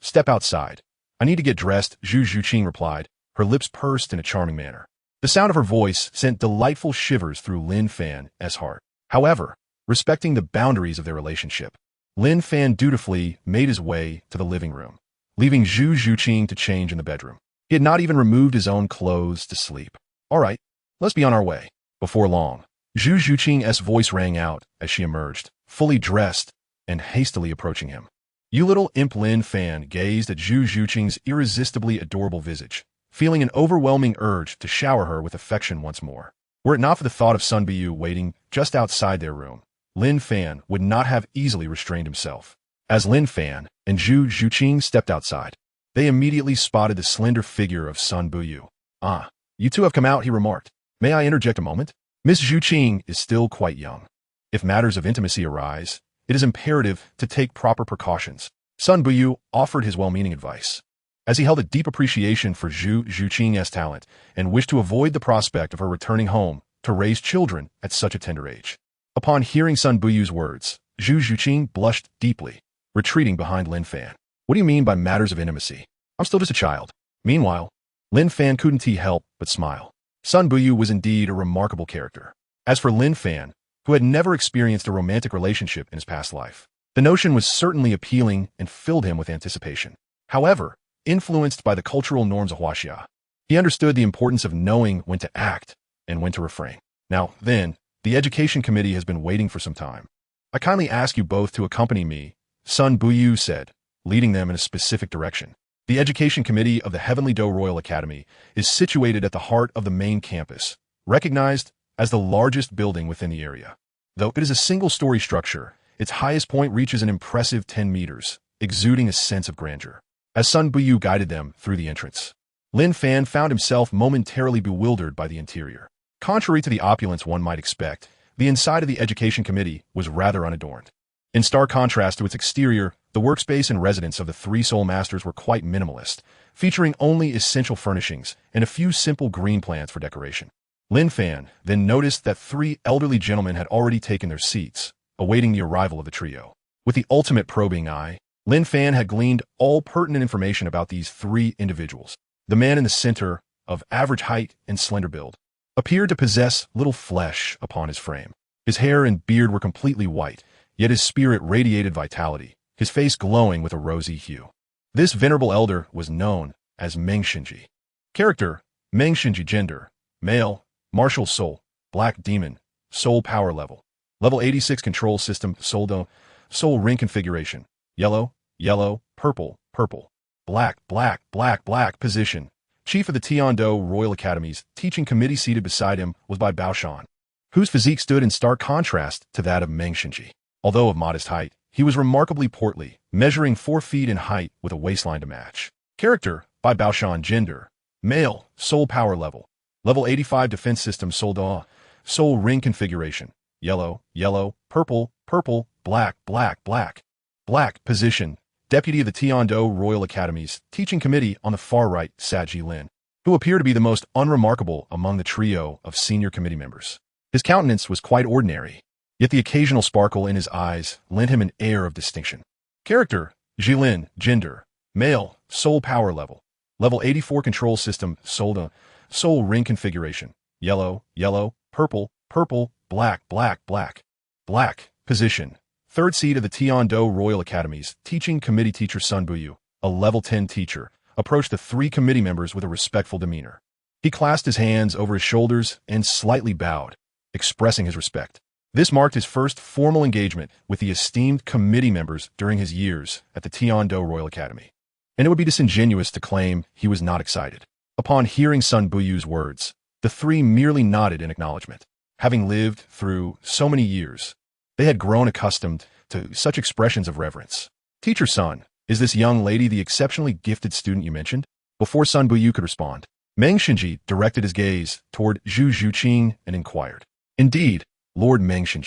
Step outside. I need to get dressed," Zhu Zhuqing replied, her lips pursed in a charming manner. The sound of her voice sent delightful shivers through Lin Fan's heart. However, respecting the boundaries of their relationship, Lin Fan dutifully made his way to the living room, leaving Zhu Zhuqing to change in the bedroom. He had not even removed his own clothes to sleep. "All right, let's be on our way." Before long, Zhu Zhuqing's voice rang out as she emerged, fully dressed and hastily approaching him. "You little imp." Lin Fan gazed at Zhu Zhuqing's irresistibly adorable visage, feeling an overwhelming urge to shower her with affection once more. Were it not for the thought of Sun Buyu waiting just outside their room, Lin Fan would not have easily restrained himself. As Lin Fan and Zhu Zhuqing stepped outside, they immediately spotted the slender figure of Sun Buyu. You 2 have come out," he remarked. "May I interject a moment? Miss Zhuqing is still quite young. If matters of intimacy arise, it is imperative to take proper precautions." Sun Buyu offered his well-meaning advice, as he held a deep appreciation for Zhu Zhuqing's talent and wished to avoid the prospect of her returning home to raise children at such a tender age. Upon hearing Sun Buyu's words, Zhu Zhuqing blushed deeply, retreating behind Lin Fan. "What do you mean by matters of intimacy? I'm still just a child." Meanwhile, Lin Fan couldn't help but smile. Sun Buyu was indeed a remarkable character. As for Lin Fan, who had never experienced a romantic relationship in his past life, the notion was certainly appealing and filled him with anticipation. However, influenced by the cultural norms of Huaxia, he understood the importance of knowing when to act and when to refrain. "Now, then, the education committee has been waiting for some time. I kindly ask you both to accompany me," Sun Buyu said, leading them in a specific direction. The Education Committee of the Heavenly Dou Royal Academy is situated at the heart of the main campus, recognized as the largest building within the area. Though it is a single-story structure, its highest point reaches an impressive 10 meters, exuding a sense of grandeur. As Sun Buyu guided them through the entrance, Lin Fan found himself momentarily bewildered by the interior. Contrary to the opulence one might expect, the inside of the Education Committee was rather unadorned. In stark contrast to its exterior, the workspace and residence of the three Soul Masters were quite minimalist, featuring only essential furnishings and a few simple green plants for decoration. Lin Fan then noticed that three elderly gentlemen had already taken their seats, awaiting the arrival of the trio. With the ultimate probing eye, Lin Fan had gleaned all pertinent information about these three individuals. The man in the center, of average height and slender build, appeared to possess little flesh upon his frame. His hair and beard were completely white, yet his spirit radiated vitality, his face glowing with a rosy hue. This venerable elder was known as Meng Shu. Character: Meng Shu. Gender: male, martial soul, black demon, soul power level. Level 86 control system, Soul ring configuration: yellow, yellow, purple, purple. Black, black, black, black. Position: Chief of the Tian Dou Royal Academy's teaching committee. Seated beside him was Bai Baoshan, whose physique stood in stark contrast to that of Meng Shu. Although of modest height, he was remarkably portly, measuring 4 feet in height with a waistline to match. Character: Bai Baoshan. Gender: male, soul power level. Level 85 defense system, soul ring configuration: yellow, yellow, purple, purple, black, black, black. Black. Position: Deputy of the Tian Dou Royal Academy's teaching committee. On the far right sat Lin, who appeared to be the most unremarkable among the trio of senior committee members. His countenance was quite ordinary, yet the occasional sparkle in his eyes lent him an air of distinction. Character: Lin. Gender: male, soul power level. Level 84 control system, soul ring configuration: yellow, yellow, purple, purple, black, black, black. Black. Position: Third seat of the Tian Dou Royal Academy's teaching committee. Teacher Sun Buyu, a level 10 teacher, approached the three committee members with a respectful demeanor. He clasped his hands over his shoulders and slightly bowed, expressing his respect. This marked his first formal engagement with the esteemed committee members during his years at the Tian Dou Royal Academy, and it would be disingenuous to claim he was not excited. Upon hearing Sun Buyu's words, the three merely nodded in acknowledgement. Having lived through so many years, they had grown accustomed to such expressions of reverence. Teacher Sun, is this young lady the exceptionally gifted student you mentioned? Before Sun Buyu could respond, Meng Shu directed his gaze toward Zhu Zhuqing and inquired. Indeed, Lord Meng Shu.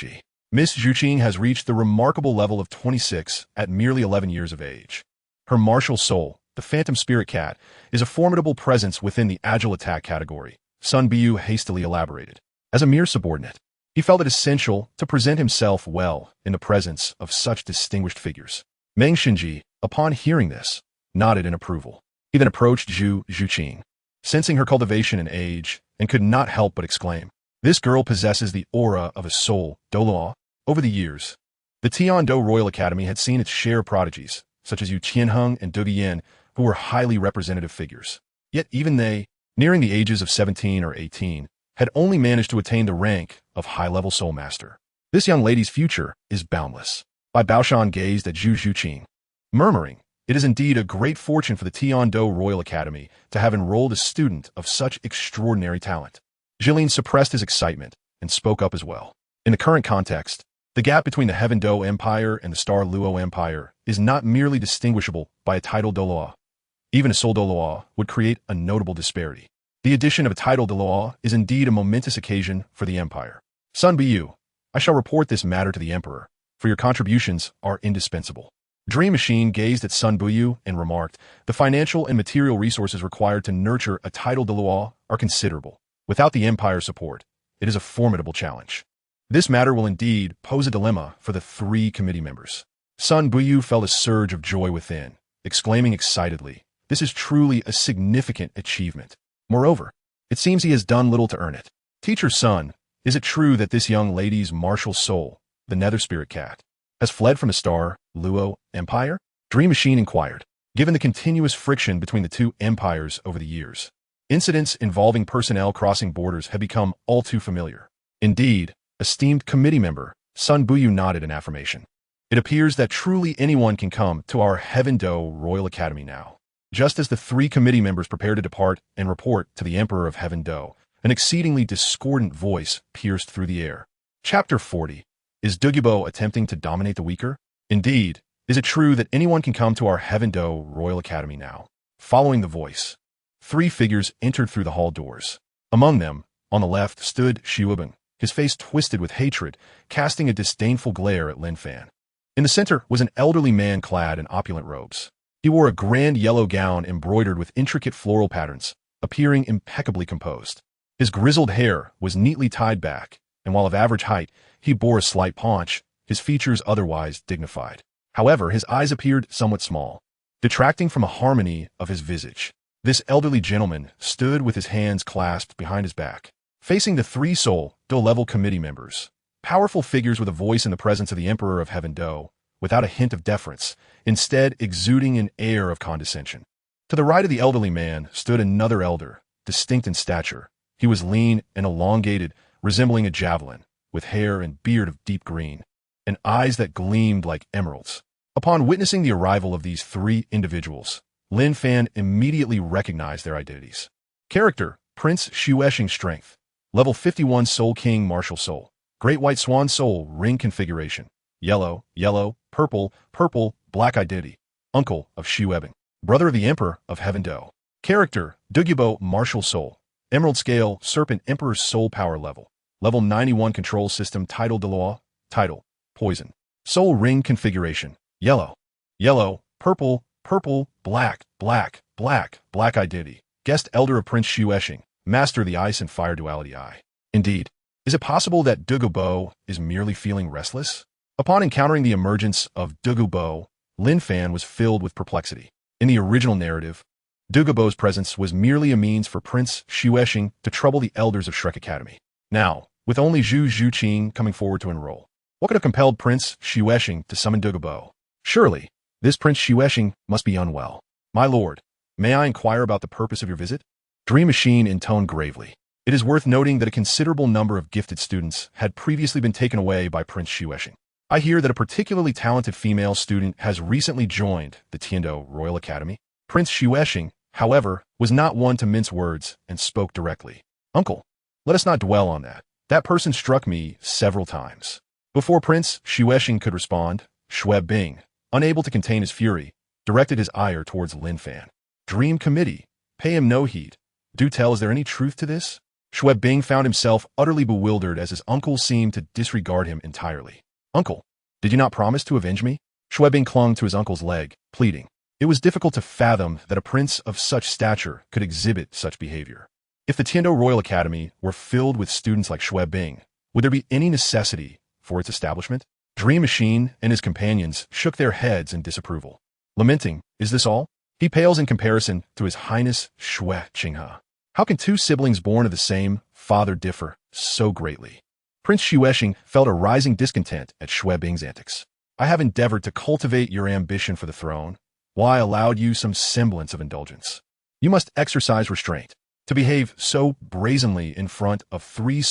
Miss Zhuqing has reached the remarkable level of 26 at merely 11 years of age. Her martial soul, the Phantom Spirit Cat, is a formidable presence within the agile attack category, Sun Buyu hastily elaborated. As a mere subordinate, he felt it essential to present himself well in the presence of such distinguished figures. Meng Shu, upon hearing this, nodded in approval. He then approached Zhu Zhuqing, sensing her cultivation and age, and could not help but exclaim, "This girl possesses the aura of a soul, Douluo." Over the years, the Tian Dou Royal Academy had seen its share of prodigies, such as Yu Qianheng and Dugu Yuena, who were highly representative figures. Yet even they, nearing the ages of 17 or 18, had only managed to attain the rank of high-level Soul Master. This young lady's future is boundless. Bai Baoshan gazed at Zhu Zhuqing, murmuring, "It is indeed a great fortune for the Tian Dou Royal Academy to have enrolled a student of such extraordinary talent." Lin suppressed his excitement and spoke up as well. In the current context, the gap between the Heaven Dou Empire and the Star Luo Empire is not merely distinguishable by a title Douluo. Even a Soul Douluo would create a notable disparity. The addition of a title Douluo is indeed a momentous occasion for the Empire. Sun Buyu, I shall report this matter to the Emperor, for your contributions are indispensable. Dream Machine gazed at Sun Buyu and remarked, "The financial and material resources required to nurture a title Douluo are considerable. Without the Empire's support, it is a formidable challenge. This matter will indeed pose a dilemma for the three committee members." Sun Buyu felt a surge of joy within, exclaiming excitedly, "This is truly a significant achievement. Moreover, it seems he has done little to earn it." Teacher Sun, is it true that this young lady's martial soul, the Nether Spirit Cat, has fled from the Star Luo Empire? Dream Machine inquired. Given the continuous friction between the two empires over the years, incidents involving personnel crossing borders have become all too familiar. Indeed, esteemed committee member, Sun Buyu nodded in affirmation. It appears that truly anyone can come to our Heaven Dou Royal Academy now. Just as the 3 committee members prepare to depart and report to the Emperor of Heaven Dou, an exceedingly discordant voice pierced through the air. Chapter 40. Is Dugu Bo attempting to dominate the weaker? Indeed, is it true that anyone can come to our Heaven Dou Royal Academy now? Following the voice, 3 figures entered through the hall doors. Among them, on the left, stood Su Yuntao, his face twisted with hatred, casting a disdainful glare at Lin Fan. In the center was an elderly man clad in opulent robes. He wore a grand yellow gown embroidered with intricate floral patterns, appearing impeccably composed. His grizzled hair was neatly tied back, and while of average height, he bore a slight paunch, his features otherwise dignified. However, his eyes appeared somewhat small, detracting from a harmony of his visage. This elderly gentleman stood with his hands clasped behind his back, facing the 3 Douluo committee members, powerful figures with a voice in the presence of the Emperor of Heaven Dou, without a hint of deference, instead exuding an air of condescension. To the right of the elderly man stood another elder, distinct in stature. He was lean and elongated, resembling a javelin, with hair and beard of deep green, and eyes that gleamed like emeralds. Upon witnessing the arrival of these 3 individuals, Lin Fan immediately recognized their identities. Character: Prince Xuexing Strength, Level 51 Soul King Martial Soul, Great White Swan Soul Ring Configuration, Yellow, Yellow, Purple, Purple, Black Identity, Uncle of Xu Yuebing, Brother of the Emperor of Heaven Dou. Character: Dugu Bo Martial Soul, Emerald Scale Serpent Emperor's Soul Power Level, Level 91 Control System Title Douluo, Title, Poison, Soul Ring Configuration, Yellow, Yellow, Purple, Purple, Black, Black, Black, Black Identity, Guest Elder of Prince Xuexing, Master of the Ice and Fire Duality Eye. Indeed, is it possible that Dugu Bo is merely feeling restless? Upon encountering the emergence of Dugu Bo, Lin Fan was filled with perplexity. In the original narrative, Dugu Bo's presence was merely a means for Prince Xuexing to trouble the elders of Shrek Academy. Now, with only Zhu Zhuqing coming forward to enroll, what could have compelled Prince Xuexing to summon Dugu Bo? Surely, this Prince Xuexing must be unwell. My lord, may I inquire about the purpose of your visit? Dream Machine intoned gravely. It is worth noting that a considerable number of gifted students had previously been taken away by Prince Xuexing. I hear that a particularly talented female student has recently joined the Qian Dou Royal Academy. Prince Xuexing, however, was not one to mince words and spoke directly. Uncle, let us not dwell on that. That person struck me several times. Before Prince Xuexing could respond, Xue Bing, unable to contain his fury, directed his ire towards Lin Fan. Dream Committee, pay him no heed. Do tell, is there any truth to this? Xue Bing found himself utterly bewildered as his uncle seemed to disregard him entirely. Uncle, did you not promise to avenge me? Xue Bing clung to his uncle's leg, pleading. It was difficult to fathom that a prince of such stature could exhibit such behavior. If the Qian Dou Royal Academy were filled with students like Xue Bing, would there be any necessity for its establishment? Dream Machine and his companions shook their heads in disapproval. Lamenting, is this all? He pales in comparison to His Highness Xue Qinghe. How can 2 siblings born of the same father differ so greatly? Prince Xuexing felt a rising discontent at Xue Bing's antics. I have endeavored to cultivate your ambition for the throne, while I allowed you some semblance of indulgence. You must exercise restraint. To behave so brazenly in front of 3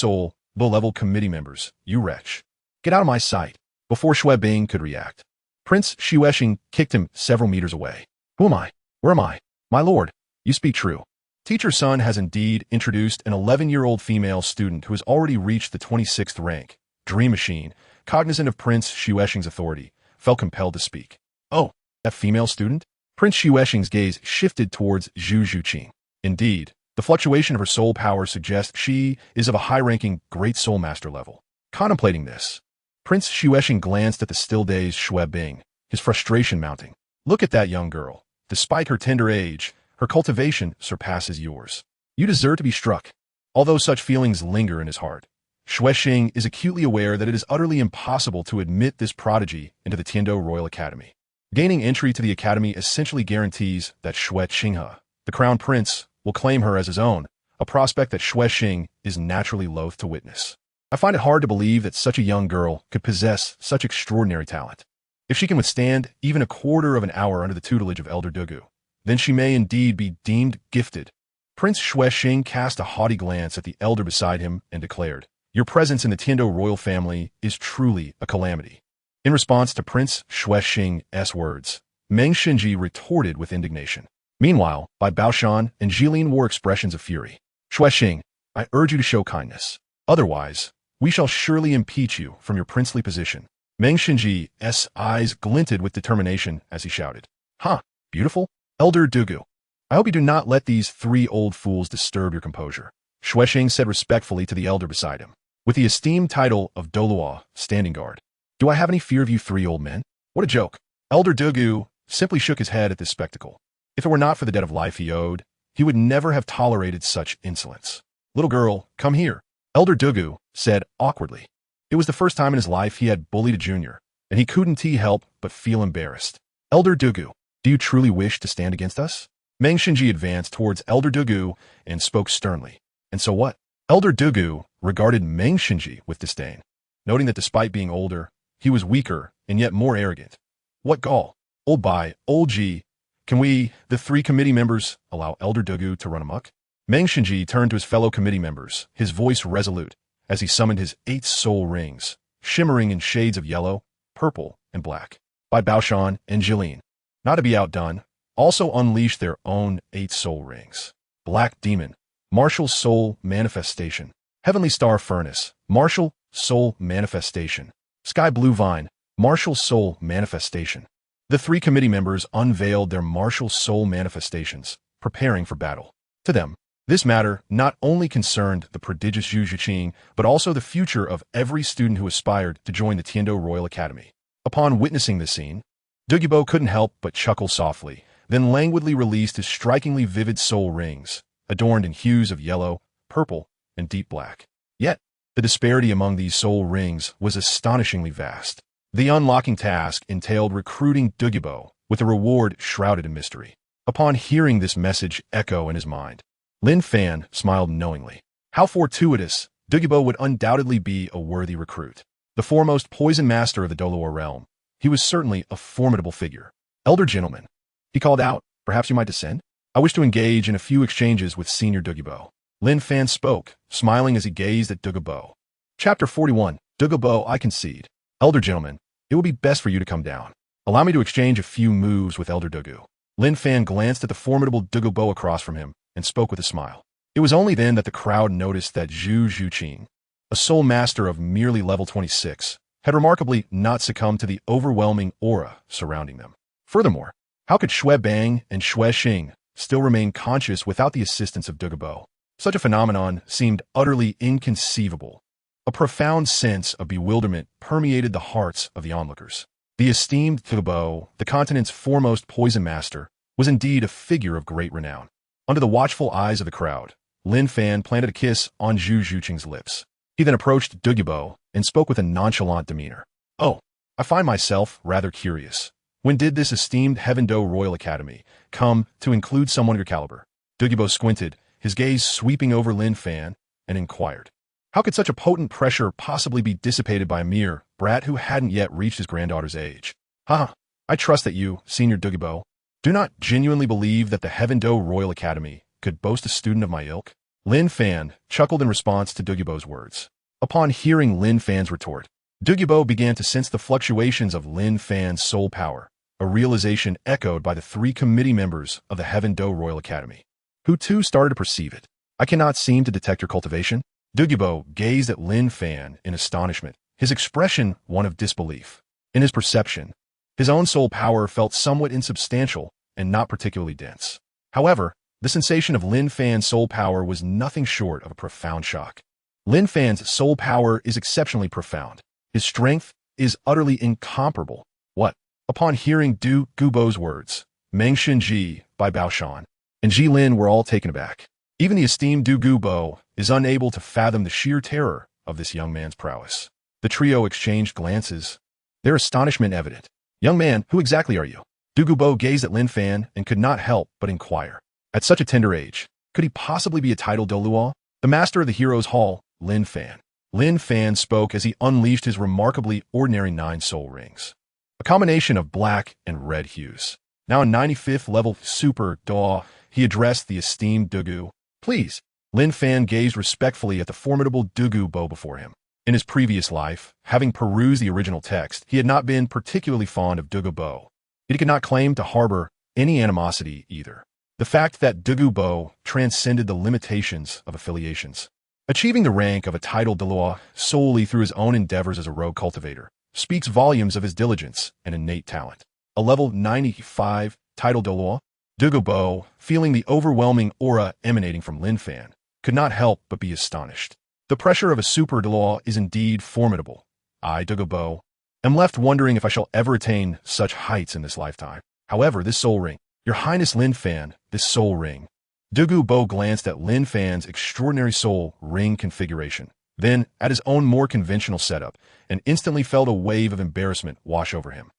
low-level committee members, you wretch. Get out of my sight. Before Xue Bing could react, Prince Xuexing kicked him several meters away. Who am I? Where am I? My lord, you speak true. Teacher Sun has indeed introduced an 11-year-old female student who has already reached the 26th rank. Dream Machine, cognizant of Prince Xuexing's authority, felt compelled to speak. Oh, that female student? Prince Xuexing's gaze shifted towards Zhu Zhuqing. Indeed, the fluctuation of her soul power suggests she is of a high-ranking Great Soul Master level. Contemplating this, Prince Xuexing glanced at the still-dazed Xue Bing, his frustration mounting. Look at that young girl. Despite her tender age, her cultivation surpasses yours. You deserve to be struck. Although such feelings linger in his heart, Xuexing is acutely aware that it is utterly impossible to admit this prodigy into the Qian Dou Royal Academy. Gaining entry to the academy essentially guarantees that Xue Qinghe, the crown prince, will claim her as his own, a prospect that Xuexing is naturally loath to witness. I find it hard to believe that such a young girl could possess such extraordinary talent. If she can withstand even a quarter of an hour under the tutelage of Elder Dugu, then she may indeed be deemed gifted. Prince Xuexing cast a haughty glance at the elder beside him and declared, Your presence in the Qian Dou royal family is truly a calamity. In response to Prince Shuexing's words, Meng Shinji retorted with indignation. Meanwhile, Bai Baoshan and Jilin wore expressions of fury. Shuexing, I urge you to show kindness. Otherwise, we shall surely impeach you from your princely position. Meng Shinji's eyes glinted with determination as he shouted. Ha! Beautiful? Elder Dugu. I hope you do not let these 3 old fools disturb your composure. Shuexing said respectfully to the elder beside him. With the esteemed title of Douluo standing guard. Do I have any fear of you 3 old men? What a joke. Elder Dugu simply shook his head at this spectacle. If it were not for the debt of life he owed, he would never have tolerated such insolence. Little girl, come here. Elder Dugu said awkwardly. It was the first time in his life he had bullied a junior, and he couldn't help but feel embarrassed. Elder Dugu, do you truly wish to stand against us? Meng Shinji advanced towards Elder Dugu and spoke sternly. And so what? Elder Dugu regarded Meng Shinji with disdain, noting that despite being older, he was weaker and yet more arrogant. What gall? Old Bai, old Ji, can we, the 3 committee members, allow Elder Dugu to run amok? Meng Shinji turned to his fellow committee members, his voice resolute, as he summoned his 8 soul rings, shimmering in shades of yellow, purple, and black. Bai Baoshan and Jilin, not to be outdone, also unleashed their own 8 soul rings. Black Demon, Martial Soul Manifestation. Heavenly Star Furnace, Martial Soul Manifestation. Sky Blue Vine, Martial Soul Manifestation. The 3 committee members unveiled their martial soul manifestations, preparing for battle. To them, this matter not only concerned the prodigious Zhu Zhuqing, but also the future of every student who aspired to join the Tiando Royal Academy. Upon witnessing this scene, Dugu Bo couldn't help but chuckle softly, then languidly released his strikingly vivid soul rings, adorned in hues of yellow, purple, and deep black. Yet, the disparity among these soul rings was astonishingly vast. The unlocking task entailed recruiting Dugu Bo, with a reward shrouded in mystery. Upon hearing this message echo in his mind, Lin Fan smiled knowingly. How fortuitous, Dugu Bo would undoubtedly be a worthy recruit. The foremost poison master of the Douluo realm, he was certainly a formidable figure. Elder gentleman, he called out, perhaps you might descend? I wish to engage in a few exchanges with Senior Dugu Bo. Lin Fan spoke, smiling as he gazed at Dugu Bo. Chapter 41, Dugu Bo, I concede. Elder gentleman, it will be best for you to come down. Allow me to exchange a few moves with Elder Dugu. Lin Fan glanced at the formidable Dugu Bo across from him and spoke with a smile. It was only then that the crowd noticed that Zhu Zhuqing, a soul master of merely level 26, had remarkably not succumbed to the overwhelming aura surrounding them. Furthermore, how could Shui Bang and Shuexing still remain conscious without the assistance of Dugu Bo? Such a phenomenon seemed utterly inconceivable. A profound sense of bewilderment permeated the hearts of the onlookers. The esteemed Dugu Bo, the continent's foremost poison master, was indeed a figure of great renown. Under the watchful eyes of the crowd, Lin Fan planted a kiss on Zhu Zhuqing's lips. He then approached Dugu Bo and spoke with a nonchalant demeanor. Oh, I find myself rather curious. When did this esteemed Heaven Dou Royal Academy come to include someone of your caliber? Dugu Bo squinted, his gaze sweeping over Lin Fan, and inquired. How could such a potent pressure possibly be dissipated by a mere brat who hadn't yet reached his granddaughter's age? I trust that you, Senior Dugu Bo, do not genuinely believe that the Heaven Dou Royal Academy could boast a student of my ilk? Lin Fan chuckled in response to Dugu Bo's words. Upon hearing Lin Fan's retort, Dugu Bo began to sense the fluctuations of Lin Fan's soul power, a realization echoed by the 3 committee members of the Heaven Dou Royal Academy, who too started to perceive it. I cannot seem to detect your cultivation. Dugu Bo gazed at Lin Fan in astonishment, his expression one of disbelief. In his perception, his own soul power felt somewhat insubstantial and not particularly dense. However, the sensation of Lin Fan's soul power was nothing short of a profound shock. Lin Fan's soul power is exceptionally profound. His strength is utterly incomparable. What? Upon hearing Dugu Bo's words, Meng Shinji, Bai Baoshan, and Jilin were all taken aback. Even the esteemed Dugu Bo is unable to fathom the sheer terror of this young man's prowess. The trio exchanged glances, their astonishment evident. Young man, who exactly are you? Dugu Bo gazed at Lin Fan and could not help but inquire. At such a tender age, could he possibly be a titled Douluo? The master of the Heroes' Hall, Lin Fan. Lin Fan spoke as he unleashed his remarkably ordinary 9 soul rings. A combination of black and red hues. Now in 95th level Super Daw, he addressed the esteemed Dugu. Please. Lin Fan gazed respectfully at the formidable Dugu Bo before him. In his previous life, having perused the original text, he had not been particularly fond of Dugu Bo. He could not claim to harbor any animosity either. The fact that Dugu Bo transcended the limitations of affiliations, achieving the rank of a titled Douluo solely through his own endeavors as a rogue cultivator, speaks volumes of his diligence and innate talent. A level 95 titled Douluo, Dugu Bo, feeling the overwhelming aura emanating from Lin Fan, could not help but be astonished. The pressure of a super Douluo is indeed formidable. I, Dugu Bo, am left wondering if I shall ever attain such heights in this lifetime. However, this soul ring, Your Highness Lin Fan, this soul ring. Dugu Bo glanced at Lin Fan's extraordinary soul ring configuration, then at his own more conventional setup, and instantly felt a wave of embarrassment wash over him.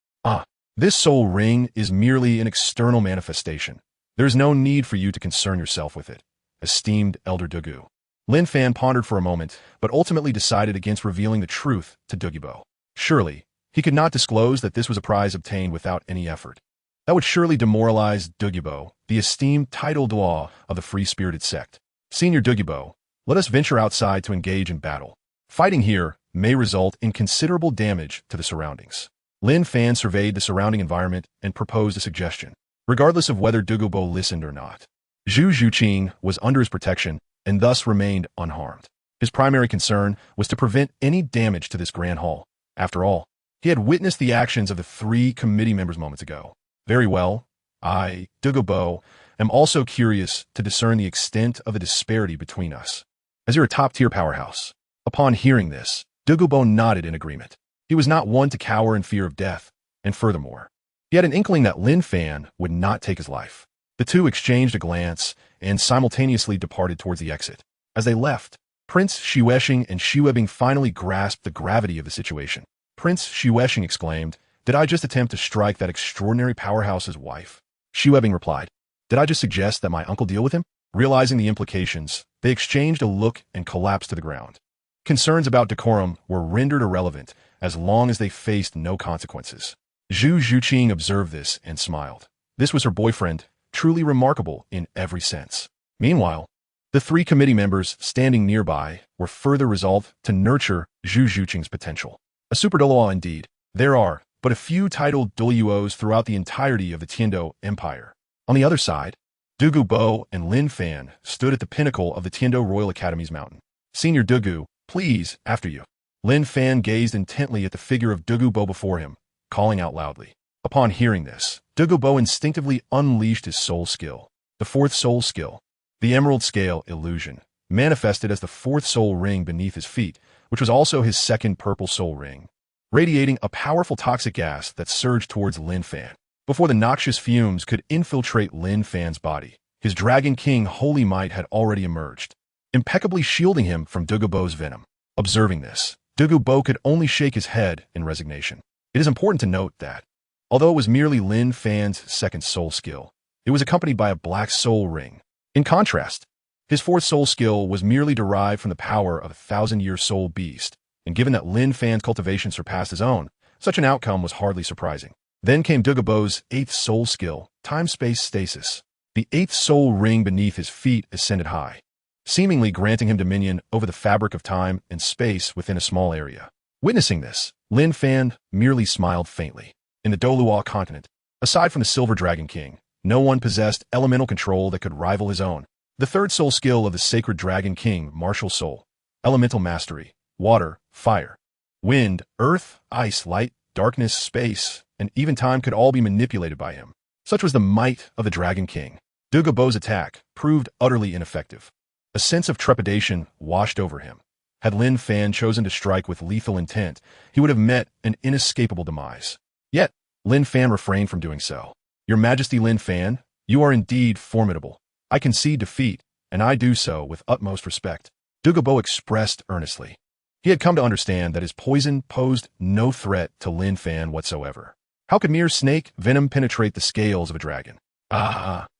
This soul ring is merely an external manifestation. There is no need for you to concern yourself with it, esteemed Elder Dugu. Lin Fan pondered for a moment, but ultimately decided against revealing the truth to Dugu Bo. Surely, he could not disclose that this was a prize obtained without any effort. That would surely demoralize Dugu Bo, the esteemed titled law of the free-spirited sect. Senior Dugu Bo, let us venture outside to engage in battle. Fighting here may result in considerable damage to the surroundings. Lin Fan surveyed the surrounding environment and proposed a suggestion, regardless of whether Dugu Bo listened or not. Zhu Zhuqing was under his protection and thus remained unharmed. His primary concern was to prevent any damage to this grand hall. After all, he had witnessed the actions of the 3 committee members moments ago. Very well, I, Dugu Bo, am also curious to discern the extent of the disparity between us, as you're a top-tier powerhouse. Upon hearing this, Dugu Bo nodded in agreement. He was not one to cower in fear of death, and furthermore, he had an inkling that Lin Fan would not take his life. The two exchanged a glance and simultaneously departed towards the exit. As they left, Prince Xuexing and Xuebing finally grasped the gravity of the situation. Prince Xuexing exclaimed, "Did I just attempt to strike that extraordinary powerhouse's wife?" Xuebing replied, "Did I just suggest that my uncle deal with him?" Realizing the implications, they exchanged a look and collapsed to the ground. Concerns about decorum were rendered irrelevant as long as they faced no consequences. Zhu Zhuqing observed this and smiled. This was her boyfriend, truly remarkable in every sense. Meanwhile, the 3 committee members standing nearby were further resolved to nurture Zhu Zhuqing's potential. A super Douluo indeed. There are but a few titled Douluos throughout the entirety of the Tiandou Empire. On the other side, Dugu Bo and Lin Fan stood at the pinnacle of the Tiandou Royal Academy's mountain. Senior Dugu, please, after you. Lin Fan gazed intently at the figure of Dugu Bo before him, calling out loudly. Upon hearing this, Dugu Bo instinctively unleashed his soul skill. The 4th soul skill, the Emerald Scale Illusion, manifested as the 4th soul ring beneath his feet, which was also his 2nd purple soul ring, radiating a powerful toxic gas that surged towards Lin Fan. Before the noxious fumes could infiltrate Lin Fan's body, his Dragon King holy might had already emerged, impeccably shielding him from Dugu Bo's venom. Observing this, Dugu Bo could only shake his head in resignation. It is important to note that, although it was merely Lin Fan's 2nd soul skill, it was accompanied by a black soul ring. In contrast, his 4th soul skill was merely derived from the power of a 1,000-year soul beast, and given that Lin Fan's cultivation surpassed his own, such an outcome was hardly surprising. Then came Dugu Bo's 8th soul skill, time-space stasis. The 8th soul ring beneath his feet ascended high, seemingly granting him dominion over the fabric of time and space within a small area. Witnessing this, Lin Fan merely smiled faintly. In the Douluo Continent, aside from the Silver Dragon King, no one possessed elemental control that could rival his own. The 3rd soul skill of the Sacred Dragon King, Martial Soul, Elemental Mastery, water, fire, wind, earth, ice, light, darkness, space, and even time could all be manipulated by him. Such was the might of the Dragon King. Dugu Bo's attack proved utterly ineffective. A sense of trepidation washed over him. Had Lin Fan chosen to strike with lethal intent, he would have met an inescapable demise. Yet, Lin Fan refrained from doing so. Your Majesty Lin Fan, you are indeed formidable. I concede defeat, and I do so with utmost respect. Dugu Bo expressed earnestly. He had come to understand that his poison posed no threat to Lin Fan whatsoever. How could mere snake venom penetrate the scales of a dragon?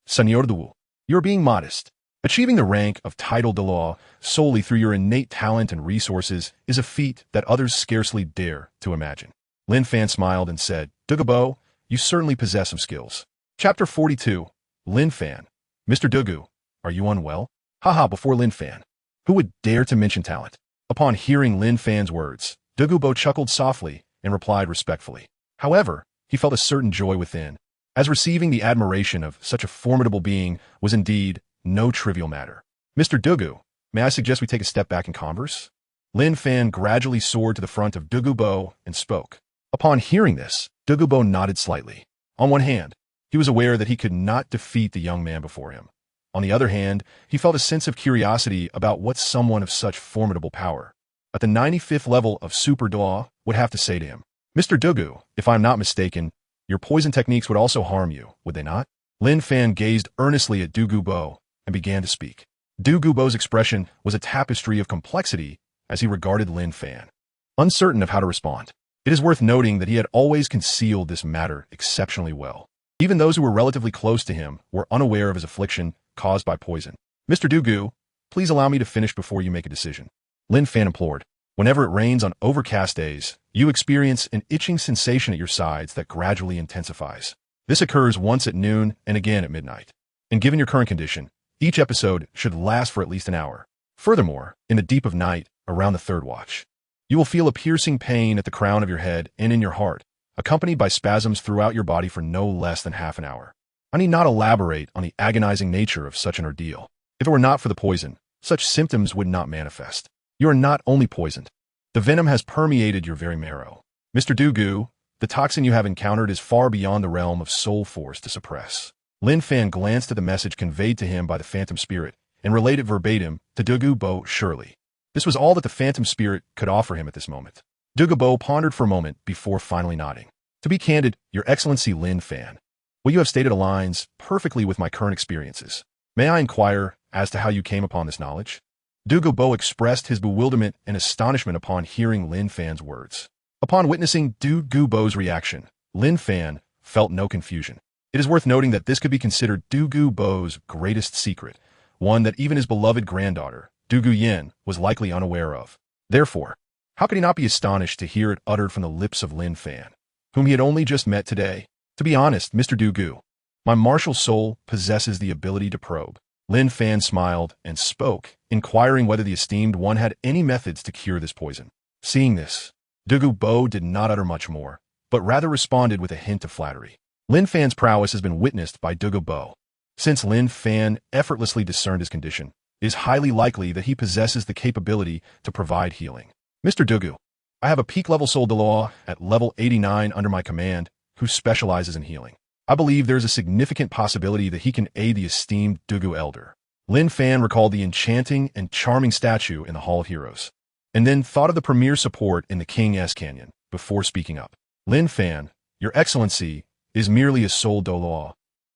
Senior Dugu, you are being modest. Achieving the rank of titled Douluo solely through your innate talent and resources is a feat that others scarcely dare to imagine. Lin Fan smiled and said, Dugu Bo, you certainly possess some skills. Chapter 42. Lin Fan. Mr. Dugu, are you unwell? Haha, before Lin Fan. Who would dare to mention talent? Upon hearing Lin Fan's words, Dugu Bo chuckled softly and replied respectfully. However, he felt a certain joy within, as receiving the admiration of such a formidable being was indeed no trivial matter. Mr. Dugu, may I suggest we take a step back and converse? Lin Fan gradually soared to the front of Dugu Bo and spoke. Upon hearing this, Dugu Bo nodded slightly. On one hand, he was aware that he could not defeat the young man before him. On the other hand, he felt a sense of curiosity about what someone of such formidable power, at the 95th level of Super Duo, would have to say to him. Mr. Dugu, if I am not mistaken, your poison techniques would also harm you, would they not? Lin Fan gazed earnestly at Dugu Bo and began to speak. Dugu Bo's expression was a tapestry of complexity as he regarded Lin Fan, uncertain of how to respond. It is worth noting that he had always concealed this matter exceptionally well. Even those who were relatively close to him were unaware of his affliction caused by poison. Mr. Dugu, please allow me to finish before you make a decision. Lin Fan implored. Whenever it rains on overcast days, you experience an itching sensation at your sides that gradually intensifies. This occurs once at noon and again at midnight. And given your current condition, each episode should last for at least an hour. Furthermore, in the deep of night, around the third watch, you will feel a piercing pain at the crown of your head and in your heart, accompanied by spasms throughout your body for no less than half an hour. I need not elaborate on the agonizing nature of such an ordeal. If it were not for the poison, such symptoms would not manifest. You are not only poisoned. The venom has permeated your very marrow. Mr. Dugu, the toxin you have encountered is far beyond the realm of soul force to suppress. Lin Fan glanced at the message conveyed to him by the phantom spirit and relayed it verbatim to Dugu Bo surely. This was all that the phantom spirit could offer him at this moment. Dugu Bo pondered for a moment before finally nodding. To be candid, Your Excellency Lin Fan, what you have stated aligns perfectly with my current experiences. May I inquire as to how you came upon this knowledge? Dugu Bo expressed his bewilderment and astonishment upon hearing Lin Fan's words. Upon witnessing Dugu Bo's reaction, Lin Fan felt no confusion. It is worth noting that this could be considered Dugu Bo's greatest secret, one that even his beloved granddaughter, Dugu Yen, was likely unaware of. Therefore, how could he not be astonished to hear it uttered from the lips of Lin Fan, whom he had only just met today? To be honest, Mr. Dugu, my martial soul possesses the ability to probe. Lin Fan smiled and spoke, inquiring whether the esteemed one had any methods to cure this poison. Seeing this, Dugu Bo did not utter much more, but rather responded with a hint of flattery. Lin Fan's prowess has been witnessed by Dugu Bo. Since Lin Fan effortlessly discerned his condition, it is highly likely that he possesses the capability to provide healing. Mr. Dugu, I have a peak-level soul Douluo at level 89 under my command, who specializes in healing. I believe there is a significant possibility that he can aid the esteemed Dugu Elder. Lin Fan recalled the enchanting and charming statue in the Hall of Heroes, and then thought of the premier support in the King's Canyon before speaking up. Lin Fan, Your Excellency, is merely a soul Douluo.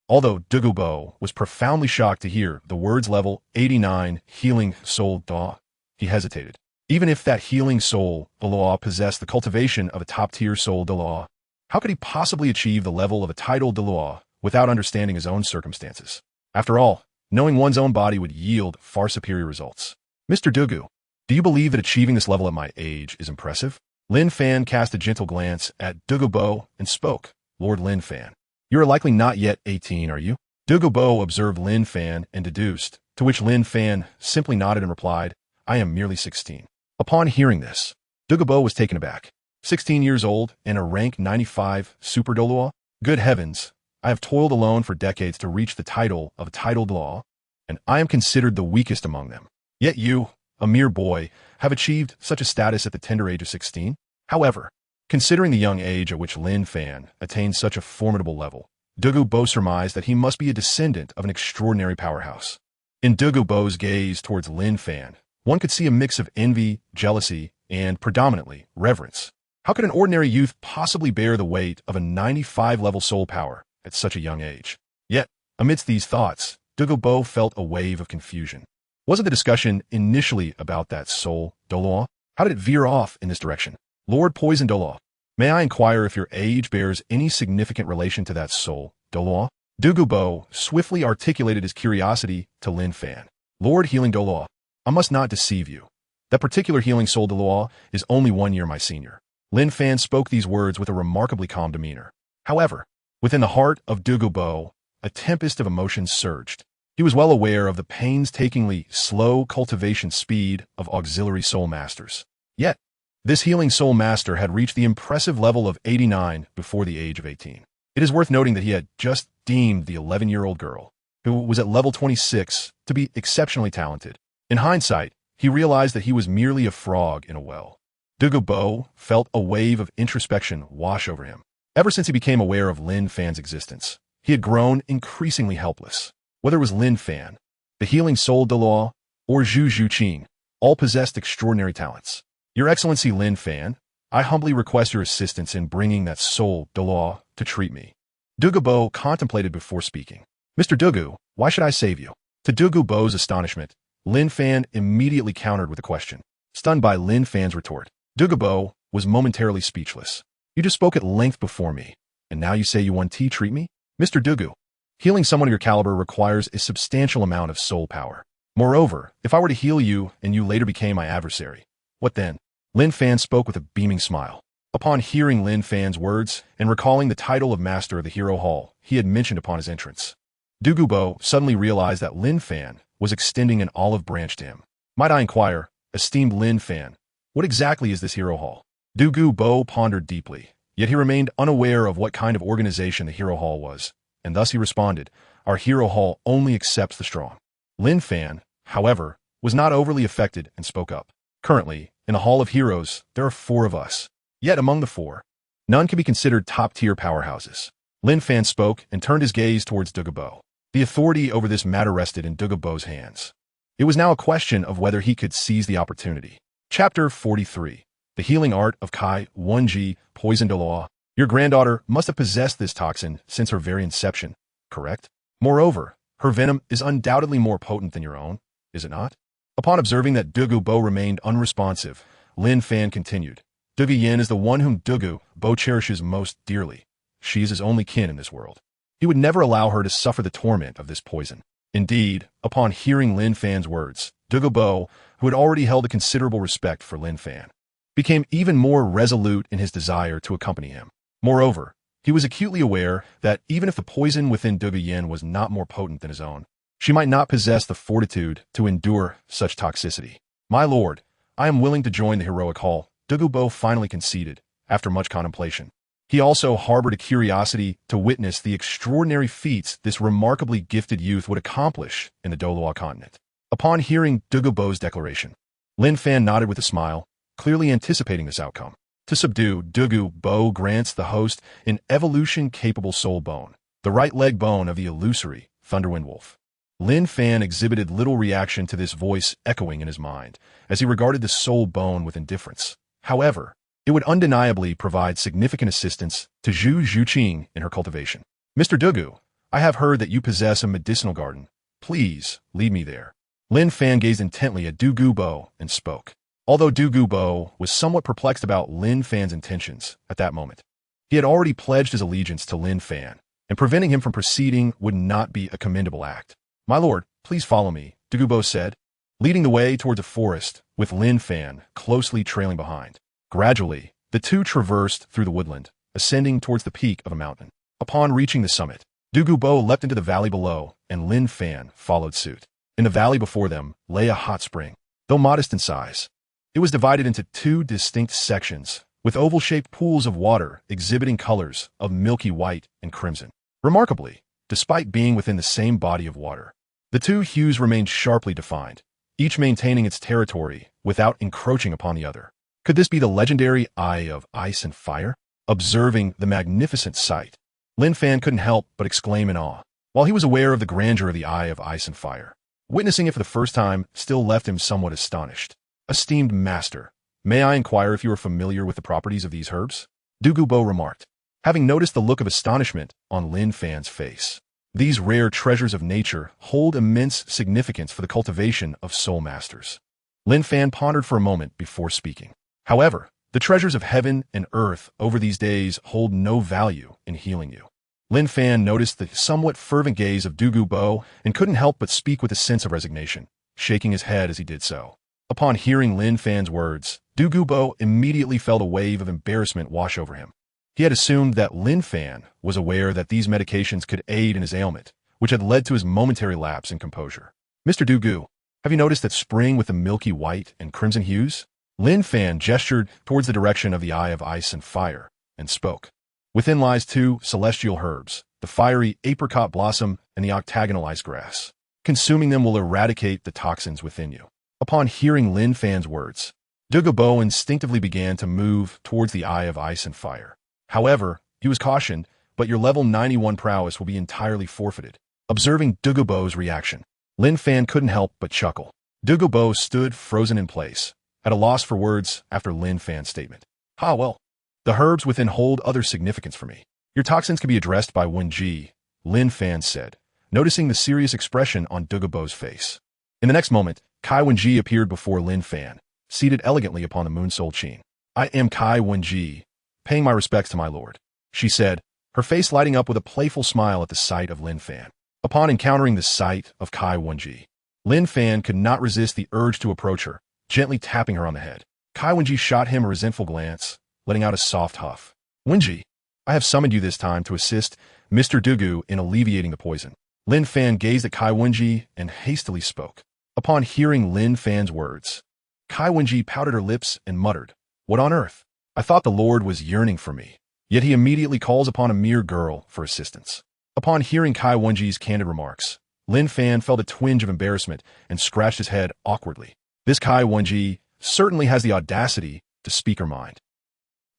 Although Dugu Bo was profoundly shocked to hear the words level 89 healing soul Douluo, he hesitated. Even if that healing soul Douluo possessed the cultivation of a top-tier soul Douluo, how could he possibly achieve the level of a titled Douluo without understanding his own circumstances? After all, knowing one's own body would yield far superior results. Mr. Dugu, do you believe that achieving this level at my age is impressive? Lin Fan cast a gentle glance at Dugu Bo and spoke. Lord Lin Fan, you are likely not yet 18, are you? Dugu Bo observed Lin Fan and deduced, to which Lin Fan simply nodded and replied, I am merely 16. Upon hearing this, Dugu Bo was taken aback. 16 years old and a rank 95 Super Douluo? Good heavens, I have toiled alone for decades to reach the title of a titled Douluo, and I am considered the weakest among them. Yet you, a mere boy, have achieved such a status at the tender age of 16? However, considering the young age at which Lin Fan attained such a formidable level, Dugu Bo surmised that he must be a descendant of an extraordinary powerhouse. In Dugu Bo's gaze towards Lin Fan, one could see a mix of envy, jealousy, and, predominantly, reverence. How could an ordinary youth possibly bear the weight of a 95-level soul power at such a young age? Yet, amidst these thoughts, Dugu Bo felt a wave of confusion. Wasn't the discussion initially about that soul Douluo? How did it veer off in this direction? Lord Poison Douluo, may I inquire if your age bears any significant relation to that soul Douluo? Dugu Bo swiftly articulated his curiosity to Lin Fan. Lord Healing Douluo, I must not deceive you. That particular healing soul Douluo is only 1 year my senior. Lin Fan spoke these words with a remarkably calm demeanor. However, within the heart of Dugu Bo, a tempest of emotions surged. He was well aware of the painstakingly slow cultivation speed of auxiliary soul masters. Yet, this healing soul master had reached the impressive level of 89 before the age of 18. It is worth noting that he had just deemed the 11-year-old girl, who was at level 26, to be exceptionally talented. In hindsight, he realized that he was merely a frog in a well. Dugu Bo felt a wave of introspection wash over him. Ever since he became aware of Lin Fan's existence, he had grown increasingly helpless. Whether it was Lin Fan, the healing soul Douluo, or Zhu Zhuqing, all possessed extraordinary talents. Your Excellency Lin Fan, I humbly request your assistance in bringing that soul Douluo to treat me. Dugu Bo contemplated before speaking. Mr. Dugu, why should I save you? To Dugu Bo's astonishment, Lin Fan immediately countered with a question. Stunned by Lin Fan's retort, Dugu Bo was momentarily speechless. You just spoke at length before me, and now you say you want to treat me? Mr. Dugu, healing someone of your caliber requires a substantial amount of soul power. Moreover, if I were to heal you and you later became my adversary, what then? Lin Fan spoke with a beaming smile. Upon hearing Lin Fan's words and recalling the title of Master of the Hero Hall he had mentioned upon his entrance, Dugu Bo suddenly realized that Lin Fan was extending an olive branch to him. Might I inquire, esteemed Lin Fan, what exactly is this Hero Hall? Dugu Bo pondered deeply, yet he remained unaware of what kind of organization the Hero Hall was, and thus he responded, Our Hero Hall only accepts the strong. Lin Fan, however, was not overly affected and spoke up. Currently, in the Hall of Heroes, there are 4 of us. Yet among the 4, none can be considered top-tier powerhouses. Lin Fan spoke and turned his gaze towards Dugu Bo. The authority over this matter rested in Dugu Bo's hands. It was now a question of whether he could seize the opportunity. Chapter 43. The Healing Art of Kai Wenji Poison Douluo. Your granddaughter must have possessed this toxin since her very inception, correct? Moreover, her venom is undoubtedly more potent than your own, is it not? Upon observing that Dugu Bo remained unresponsive, Lin Fan continued. Gu Yuena is the one whom Dugu Bo cherishes most dearly. She is his only kin in this world. He would never allow her to suffer the torment of this poison. Indeed, upon hearing Lin Fan's words, Dugu Bo, who had already held a considerable respect for Lin Fan, became even more resolute in his desire to accompany him. Moreover, he was acutely aware that even if the poison within Dugu Yuena was not more potent than his own, she might not possess the fortitude to endure such toxicity. My lord, I am willing to join the heroic hall, Dugu Bo finally conceded, after much contemplation. He also harbored a curiosity to witness the extraordinary feats this remarkably gifted youth would accomplish in the Douluo Continent. Upon hearing Dugu Bo's declaration, Lin Fan nodded with a smile, clearly anticipating this outcome. To subdue, Dugu Bo grants the host an evolution-capable soul bone, the right leg bone of the illusory Thunderwind Wolf. Lin Fan exhibited little reaction to this voice echoing in his mind, as he regarded the soul bone with indifference. However, it would undeniably provide significant assistance to Zhu Zhuqing in her cultivation. Mr. Dugu, I have heard that you possess a medicinal garden. Please, lead me there. Lin Fan gazed intently at Dugu Bo and spoke. Although Dugu Bo was somewhat perplexed about Lin Fan's intentions at that moment, he had already pledged his allegiance to Lin Fan, and preventing him from proceeding would not be a commendable act. My lord, please follow me, Dugu Bo said, leading the way towards a forest, with Lin Fan closely trailing behind. Gradually, the two traversed through the woodland, ascending towards the peak of a mountain. Upon reaching the summit, Dugu Bo leapt into the valley below, and Lin Fan followed suit. In the valley before them lay a hot spring. Though modest in size, it was divided into 2 distinct sections, with oval-shaped pools of water exhibiting colors of milky white and crimson. Remarkably, despite being within the same body of water, the 2 hues remained sharply defined, each maintaining its territory without encroaching upon the other. Could this be the legendary Eye of Ice and Fire? Observing the magnificent sight, Lin Fan couldn't help but exclaim in awe. While he was aware of the grandeur of the Eye of Ice and Fire, witnessing it for the first time still left him somewhat astonished. Esteemed master, may I inquire if you are familiar with the properties of these herbs? Dugu Bo remarked, having noticed the look of astonishment on Lin Fan's face. These rare treasures of nature hold immense significance for the cultivation of soul masters. Lin Fan pondered for a moment before speaking. However, the treasures of heaven and earth over these days hold no value in healing you. Lin Fan noticed the somewhat fervent gaze of Dugu Bo and couldn't help but speak with a sense of resignation, shaking his head as he did so. Upon hearing Lin Fan's words, Dugu Bo immediately felt a wave of embarrassment wash over him. He had assumed that Lin Fan was aware that these medications could aid in his ailment, which had led to his momentary lapse in composure. Mr. Dugu, have you noticed that spring with the milky white and crimson hues? Lin Fan gestured towards the direction of the Eye of Ice and Fire and spoke. Within lies two celestial herbs, the fiery apricot blossom and the octagonal ice grass. Consuming them will eradicate the toxins within you. Upon hearing Lin Fan's words, Dugu Bo instinctively began to move towards the Eye of Ice and Fire. However, he was cautioned, but your level 91 prowess will be entirely forfeited. Observing Dugu Bo's reaction, Lin Fan couldn't help but chuckle. Dugu Bo stood frozen in place, at a loss for words after Lin Fan's statement. Well, the herbs within hold other significance for me. Your toxins can be addressed by Wenji, Lin Fan said, noticing the serious expression on Dugu Bo's face. In the next moment, Kai Wenji appeared before Lin Fan, seated elegantly upon the Moon Soul Qian. I am Kai Wenji, paying my respects to my lord, she said, her face lighting up with a playful smile at the sight of Lin Fan. Upon encountering the sight of Kai Wenji, Lin Fan could not resist the urge to approach her, gently tapping her on the head. Kai Wenji shot him a resentful glance, letting out a soft huff. Wenji, I have summoned you this time to assist Mr. Dugu in alleviating the poison. Lin Fan gazed at Kai Wenji and hastily spoke. Upon hearing Lin Fan's words, Kai Wenji pouted her lips and muttered, What on earth? I thought the Lord was yearning for me, yet he immediately calls upon a mere girl for assistance. Upon hearing Kai Wenji's candid remarks, Lin Fan felt a twinge of embarrassment and scratched his head awkwardly. This Kai Wenji certainly has the audacity to speak her mind.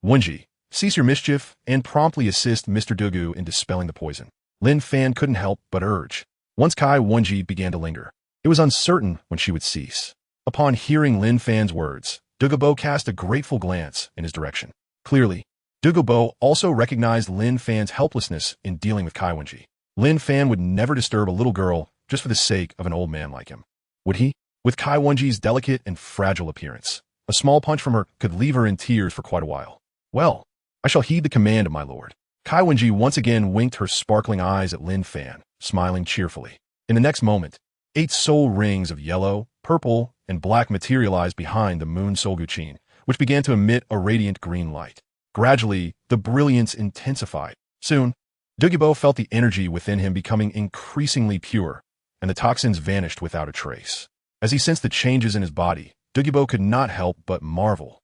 Wenji, cease your mischief and promptly assist Mr. Dugu in dispelling the poison. Lin Fan couldn't help but urge. Once Kai Wenji began to linger, it was uncertain when she would cease. Upon hearing Lin Fan's words, Dugu Bo cast a grateful glance in his direction. Clearly, Dugu Bo also recognized Lin Fan's helplessness in dealing with Kai Wenji. Lin Fan would never disturb a little girl just for the sake of an old man like him. Would he? With Kai Wenji's delicate and fragile appearance, a small punch from her could leave her in tears for quite a while. Well, I shall heed the command of my lord. Kai Wenji once again winked her sparkling eyes at Lin Fan, smiling cheerfully. In the next moment, 8 soul rings of yellow, purple, and black materialized behind the Moon Soul Qian, which began to emit a radiant green light. Gradually, the brilliance intensified. Soon, Dugu Bo felt the energy within him becoming increasingly pure, and the toxins vanished without a trace. As he sensed the changes in his body, Dugu Bo could not help but marvel.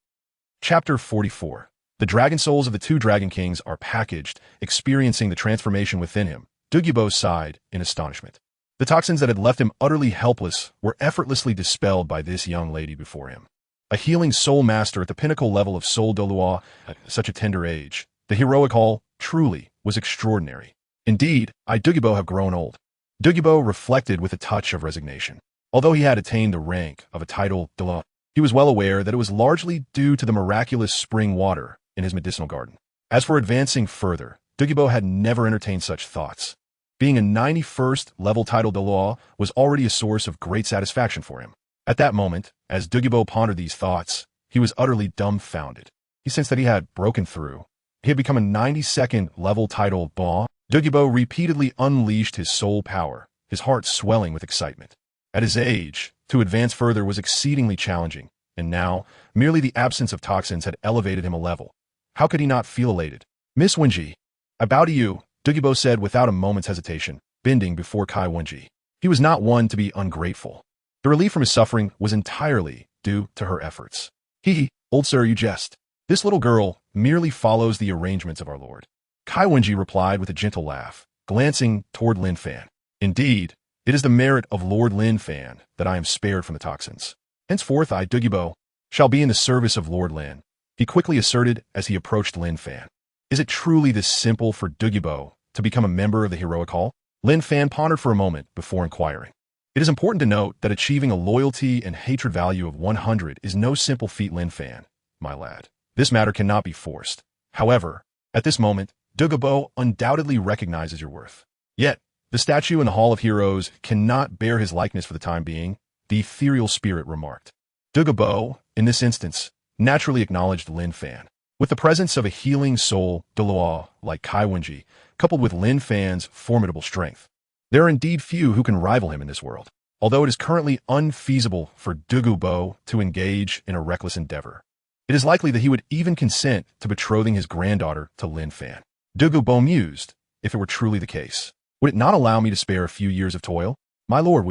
Chapter 44. The dragon souls of the 2 dragon kings are packaged, experiencing the transformation within him. Dugu Bo sighed in astonishment. The toxins that had left him utterly helpless were effortlessly dispelled by this young lady before him. A healing soul master at the pinnacle level of Soul Douluo at such a tender age, the heroic haul truly was extraordinary. Indeed, I Dugu Bo have grown old. Dugu Bo reflected with a touch of resignation. Although he had attained the rank of a title Douluo, he was well aware that it was largely due to the miraculous spring water in his medicinal garden. As for advancing further, Dugu Bo had never entertained such thoughts. Being a 91st level title Douluo was already a source of great satisfaction for him. At that moment, as Dugu Bo pondered these thoughts, he was utterly dumbfounded. He sensed that he had broken through. He had become a 92nd level title Ba. Dugu Bo repeatedly unleashed his soul power, his heart swelling with excitement. At his age, to advance further was exceedingly challenging, and now, merely the absence of toxins had elevated him a level. How could he not feel elated? Miss Wenji, I bow to you, Dugu Bo said without a moment's hesitation, bending before Kai Wenji. He was not one to be ungrateful. The relief from his suffering was entirely due to her efforts. Old sir, you jest. This little girl merely follows the arrangements of our lord. Kai Wenji replied with a gentle laugh, glancing toward Lin Fan. Indeed, it is the merit of Lord Lin Fan that I am spared from the toxins. Henceforth I, Dugu Bo, shall be in the service of Lord Lin, he quickly asserted as he approached Lin Fan. Is it truly this simple for Dugu Bo to become a member of the heroic hall? Lin Fan pondered for a moment before inquiring. It is important to note that achieving a loyalty and hatred value of 100 is no simple feat, Lin Fan, my lad. This matter cannot be forced. However, at this moment, Dugu Bo undoubtedly recognizes your worth. Yet, the statue in the Hall of Heroes cannot bear his likeness for the time being, the ethereal spirit remarked. Dugu Bo, in this instance, naturally acknowledged Lin Fan. With the presence of a healing soul Douluo like Kai Wenji, coupled with Lin Fan's formidable strength, there are indeed few who can rival him in this world, although it is currently unfeasible for Dugu Bo to engage in a reckless endeavor. It is likely that he would even consent to betrothing his granddaughter to Lin Fan. Dugu Bo mused, if it were truly the case, Would it not allow me to spare a few years of toil? My lord,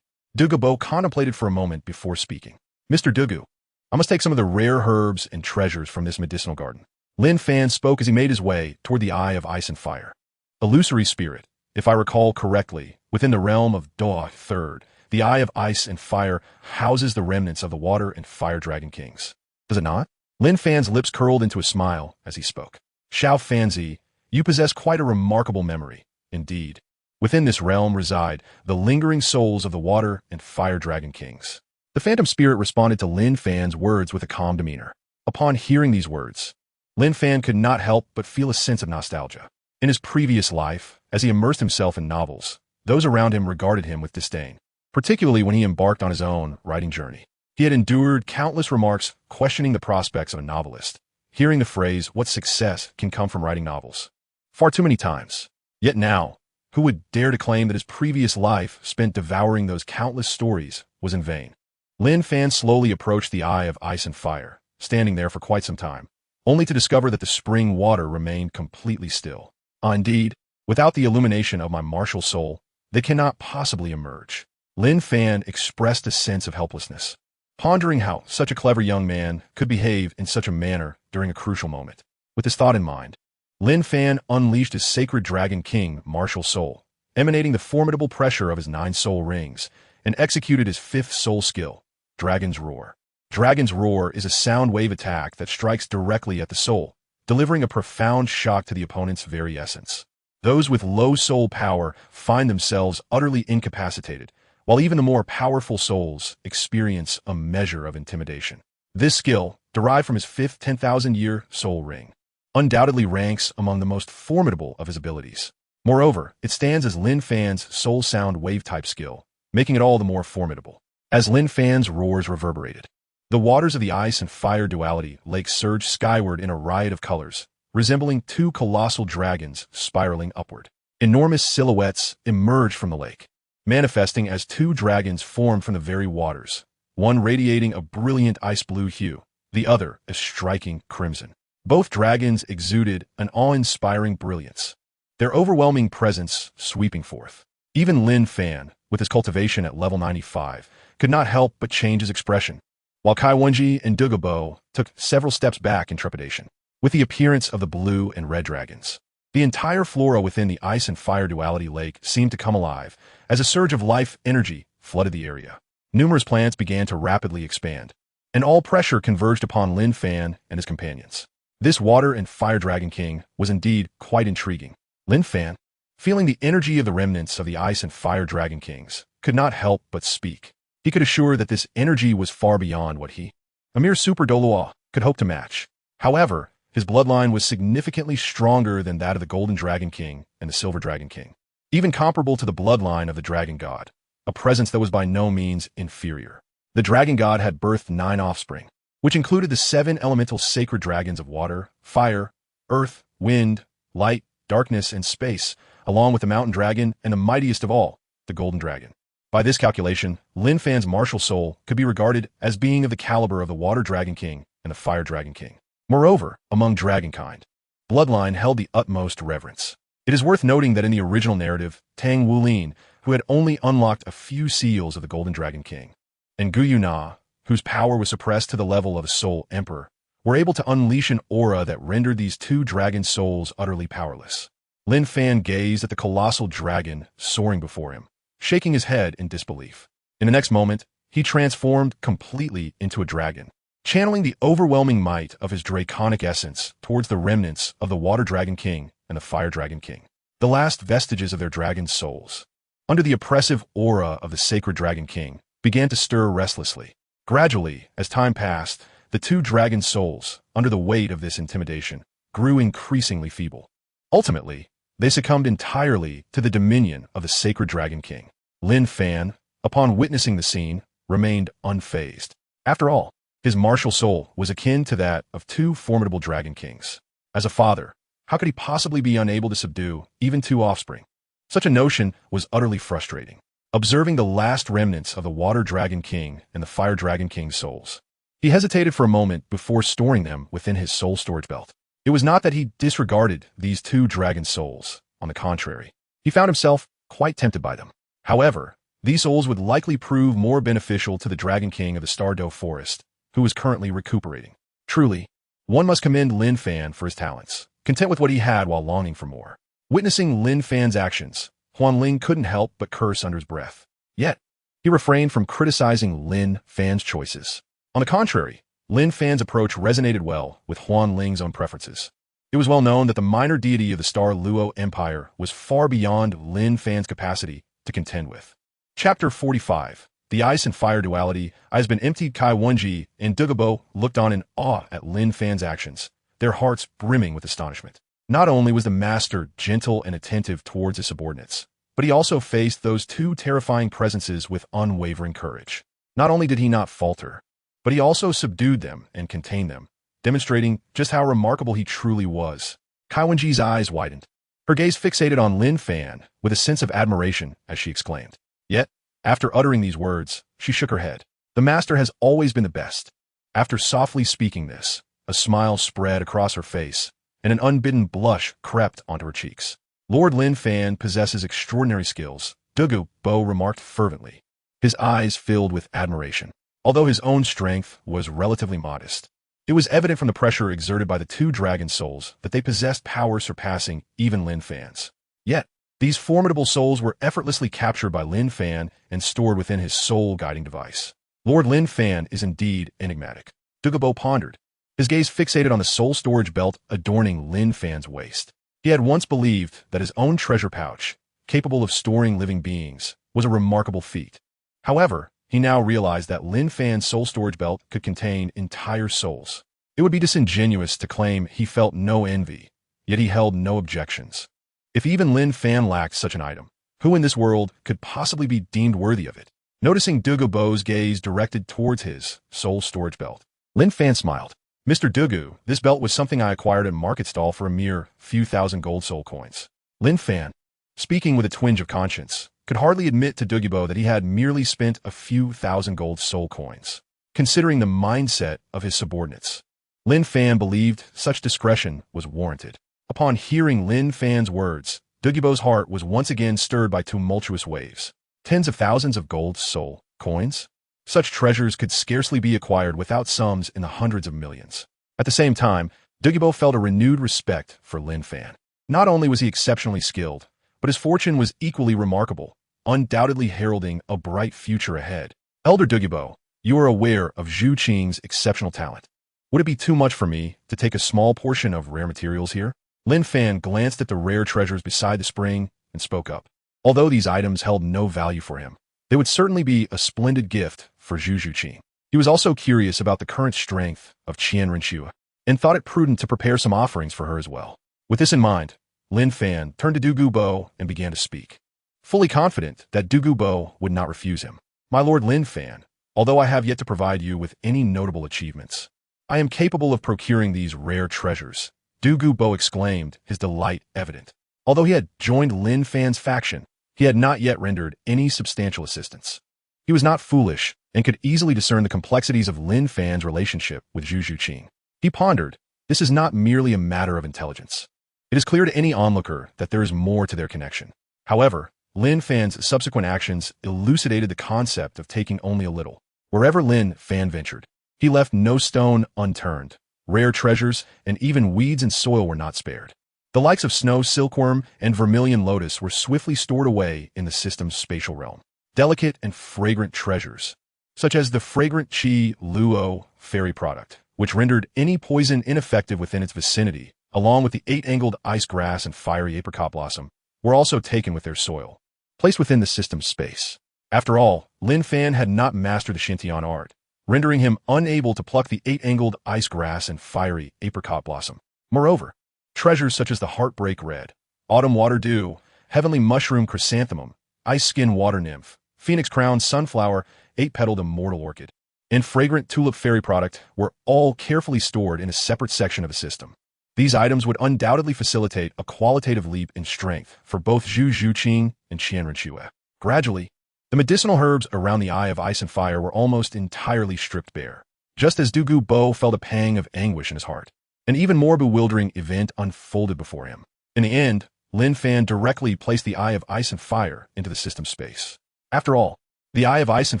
Dugu Bo contemplated for a moment before speaking. Mr. Dugu, I must take some of the rare herbs and treasures from this medicinal garden. Lin Fan spoke as he made his way toward the Eye of Ice and Fire. Illusory spirit, if I recall correctly, within the realm of Douluo III, the Eye of Ice and Fire houses the remnants of the Water and Fire Dragon Kings. Does it not? Lin Fan's lips curled into a smile as he spoke. Xiao Fanzi, you possess quite a remarkable memory, indeed. Within this realm reside the lingering souls of the Water and Fire Dragon Kings. The phantom spirit responded to Lin Fan's words with a calm demeanor. Upon hearing these words, Lin Fan could not help but feel a sense of nostalgia. In his previous life, as he immersed himself in novels, those around him regarded him with disdain, particularly when he embarked on his own writing journey. He had endured countless remarks questioning the prospects of a novelist, hearing the phrase, "What success can come from writing novels?" far too many times. Yet now, who would dare to claim that his previous life spent devouring those countless stories was in vain? Lin Fan slowly approached the Eye of Ice and Fire, standing there for quite some time, only to discover that the spring water remained completely still. Indeed, without the illumination of my martial soul, they cannot possibly emerge. Lin Fan expressed a sense of helplessness, pondering how such a clever young man could behave in such a manner during a crucial moment. With this thought in mind, Lin Fan unleashed his sacred Dragon King martial soul, emanating the formidable pressure of his 9 soul rings, and executed his 5th soul skill, Dragon's Roar. Dragon's Roar is a sound wave attack that strikes directly at the soul, delivering a profound shock to the opponent's very essence. Those with low soul power find themselves utterly incapacitated, while even the more powerful souls experience a measure of intimidation. This skill, derived from his 5th 10,000-year soul ring, undoubtedly ranks among the most formidable of his abilities. Moreover, it stands as Lin Fan's soul sound wave-type skill, making it all the more formidable. As Lin Fan's roars reverberated, the waters of the ice and fire duality lake surged skyward in a riot of colors, resembling 2 colossal dragons spiraling upward. Enormous silhouettes emerged from the lake, manifesting as 2 dragons formed from the very waters, one radiating a brilliant ice blue hue, the other a striking crimson. Both dragons exuded an awe-inspiring brilliance, their overwhelming presence sweeping forth. Even Lin Fan, with his cultivation at level 95, could not help but change his expression, while Kai Wenji and Dugu Bo took several steps back in trepidation. With the appearance of the blue and red dragons, the entire flora within the ice and fire duality lake seemed to come alive as a surge of life energy flooded the area. Numerous plants began to rapidly expand, and all pressure converged upon Lin Fan and his companions. This Water and Fire Dragon King was indeed quite intriguing. Lin Fan, feeling the energy of the remnants of the Ice and Fire Dragon Kings, could not help but speak. He could assure that this energy was far beyond what he, a mere super Douluo, could hope to match. However, his bloodline was significantly stronger than that of the Golden Dragon King and the Silver Dragon King, even comparable to the bloodline of the Dragon God, a presence that was by no means inferior. The Dragon God had birthed 9 offspring, which included the 7 elemental sacred dragons of water, fire, earth, wind, light, darkness, and space, along with the mountain dragon and the mightiest of all, the Golden Dragon. By this calculation, Lin Fan's martial soul could be regarded as being of the caliber of the Water Dragon King and the Fire Dragon King. Moreover, among dragonkind, bloodline held the utmost reverence. It is worth noting that in the original narrative, Tang Hao, who had only unlocked a few seals of the Golden Dragon King, and Gu Yuena, whose power was suppressed to the level of a soul emperor, were able to unleash an aura that rendered these 2 dragon souls utterly powerless. Lin Fan gazed at the colossal dragon soaring before him, shaking his head in disbelief. In the next moment, he transformed completely into a dragon, channeling the overwhelming might of his draconic essence towards the remnants of the Water Dragon King and the Fire Dragon King, the last vestiges of their dragon souls. Under the oppressive aura of the sacred Dragon King, began to stir restlessly. Gradually, as time passed, the 2 dragon souls, under the weight of this intimidation, grew increasingly feeble. Ultimately, they succumbed entirely to the dominion of the sacred Dragon King. Lin Fan, upon witnessing the scene, remained unfazed. After all, his martial soul was akin to that of 2 formidable Dragon Kings. As a father, how could he possibly be unable to subdue even 2 offspring? Such a notion was utterly frustrating. Observing the last remnants of the Water Dragon King and the Fire Dragon King's souls, he hesitated for a moment before storing them within his soul storage belt. It was not that he disregarded these 2 dragon souls. On the contrary, he found himself quite tempted by them. However, these souls would likely prove more beneficial to the Dragon King of the Star Dou Forest, who is currently recuperating. Truly, one must commend Lin Fan for his talents, content with what he had while longing for more. Witnessing Lin Fan's actions, Ling couldn't help but curse under his breath. Yet, he refrained from criticizing Lin Fan's choices. On the contrary, Lin Fan's approach resonated well with Ling's own preferences. It was well known that the minor deity of the Star Luo Empire was far beyond Lin Fan's capacity to contend with. Chapter 45. The Ice and Fire Duality has been emptied. Kai Wenji and Dugu Bo looked on in awe at Lin Fan's actions, their hearts brimming with astonishment. Not only was the master gentle and attentive towards his subordinates, but he also faced those two terrifying presences with unwavering courage. Not only did he not falter, but he also subdued them and contained them, demonstrating just how remarkable he truly was. Kai Wenji's eyes widened, her gaze fixated on Lin Fan with a sense of admiration as she exclaimed. Yet, after uttering these words, she shook her head. The master has always been the best. After softly speaking this, a smile spread across her face, and an unbidden blush crept onto her cheeks. Lord Lin Fan possesses extraordinary skills, Dugu Bo remarked fervently. His eyes filled with admiration. Although his own strength was relatively modest, it was evident from the pressure exerted by the two dragon souls that they possessed power surpassing even Lin Fan's. Yet, these formidable souls were effortlessly captured by Lin Fan and stored within his soul-guiding device. Lord Lin Fan is indeed enigmatic. Dugu Bo pondered, his gaze fixated on the soul storage belt adorning Lin Fan's waist. He had once believed that his own treasure pouch, capable of storing living beings, was a remarkable feat. However, he now realized that Lin Fan's soul storage belt could contain entire souls. It would be disingenuous to claim he felt no envy, yet he held no objections. If even Lin Fan lacked such an item, who in this world could possibly be deemed worthy of it? Noticing Dugu Bo's gaze directed towards his soul storage belt, Lin Fan smiled. Mr. Dugu, this belt was something I acquired at a market stall for a mere few thousand gold soul coins. Lin Fan, speaking with a twinge of conscience, could hardly admit to Dugu Bo that he had merely spent a few thousand gold soul coins. Considering the mindset of his subordinates, Lin Fan believed such discretion was warranted. Upon hearing Lin Fan's words, Dugu Bo's heart was once again stirred by tumultuous waves. Tens of thousands of gold soul coins? Such treasures could scarcely be acquired without sums in the hundreds of millions. At the same time, Dugu Bo felt a renewed respect for Lin Fan. Not only was he exceptionally skilled, but his fortune was equally remarkable, undoubtedly heralding a bright future ahead. Elder Dugu Bo, you are aware of Zhu Zhuqing's exceptional talent. Would it be too much for me to take a small portion of rare materials here? Lin Fan glanced at the rare treasures beside the spring and spoke up. Although these items held no value for him, they would certainly be a splendid gift for Zhu Zhuqing. He was also curious about the current strength of Qian Renxue, and thought it prudent to prepare some offerings for her as well. With this in mind, Lin Fan turned to Dugu Bo and began to speak, fully confident that Dugu Bo would not refuse him. My lord Lin Fan, although I have yet to provide you with any notable achievements, I am capable of procuring these rare treasures. Dugu Bo exclaimed, his delight evident. Although he had joined Lin Fan's faction, he had not yet rendered any substantial assistance. He was not foolish and could easily discern the complexities of Lin Fan's relationship with Zhu Zhuqing. He pondered, this is not merely a matter of intelligence. It is clear to any onlooker that there is more to their connection. However, Lin Fan's subsequent actions elucidated the concept of taking only a little. Wherever Lin Fan ventured, he left no stone unturned. Rare treasures and even weeds and soil were not spared. The likes of snow silkworm and vermilion lotus were swiftly stored away in the system's spatial realm. Delicate and fragrant treasures, such as the fragrant Qi Luo fairy product, which rendered any poison ineffective within its vicinity, along with the 8-angled ice grass and fiery apricot blossom, were also taken with their soil, placed within the system's space. After all, Lin Fan had not mastered the Xintian art, rendering him unable to pluck the 8-angled ice grass and fiery apricot blossom. Moreover, treasures such as the Heartbreak Red, Autumn Water Dew, Heavenly Mushroom Chrysanthemum, Ice Skin Water Nymph, Phoenix Crown Sunflower, 8-petaled Immortal Orchid, and fragrant Tulip Fairy product were all carefully stored in a separate section of the system. These items would undoubtedly facilitate a qualitative leap in strength for both Zhu Zhuqing and Qian Renxue. Gradually, the medicinal herbs around the Eye of Ice and Fire were almost entirely stripped bare. Just as Dugu Bo felt a pang of anguish in his heart, an even more bewildering event unfolded before him. In the end, Lin Fan directly placed the Eye of Ice and Fire into the system space. After all, the Eye of Ice and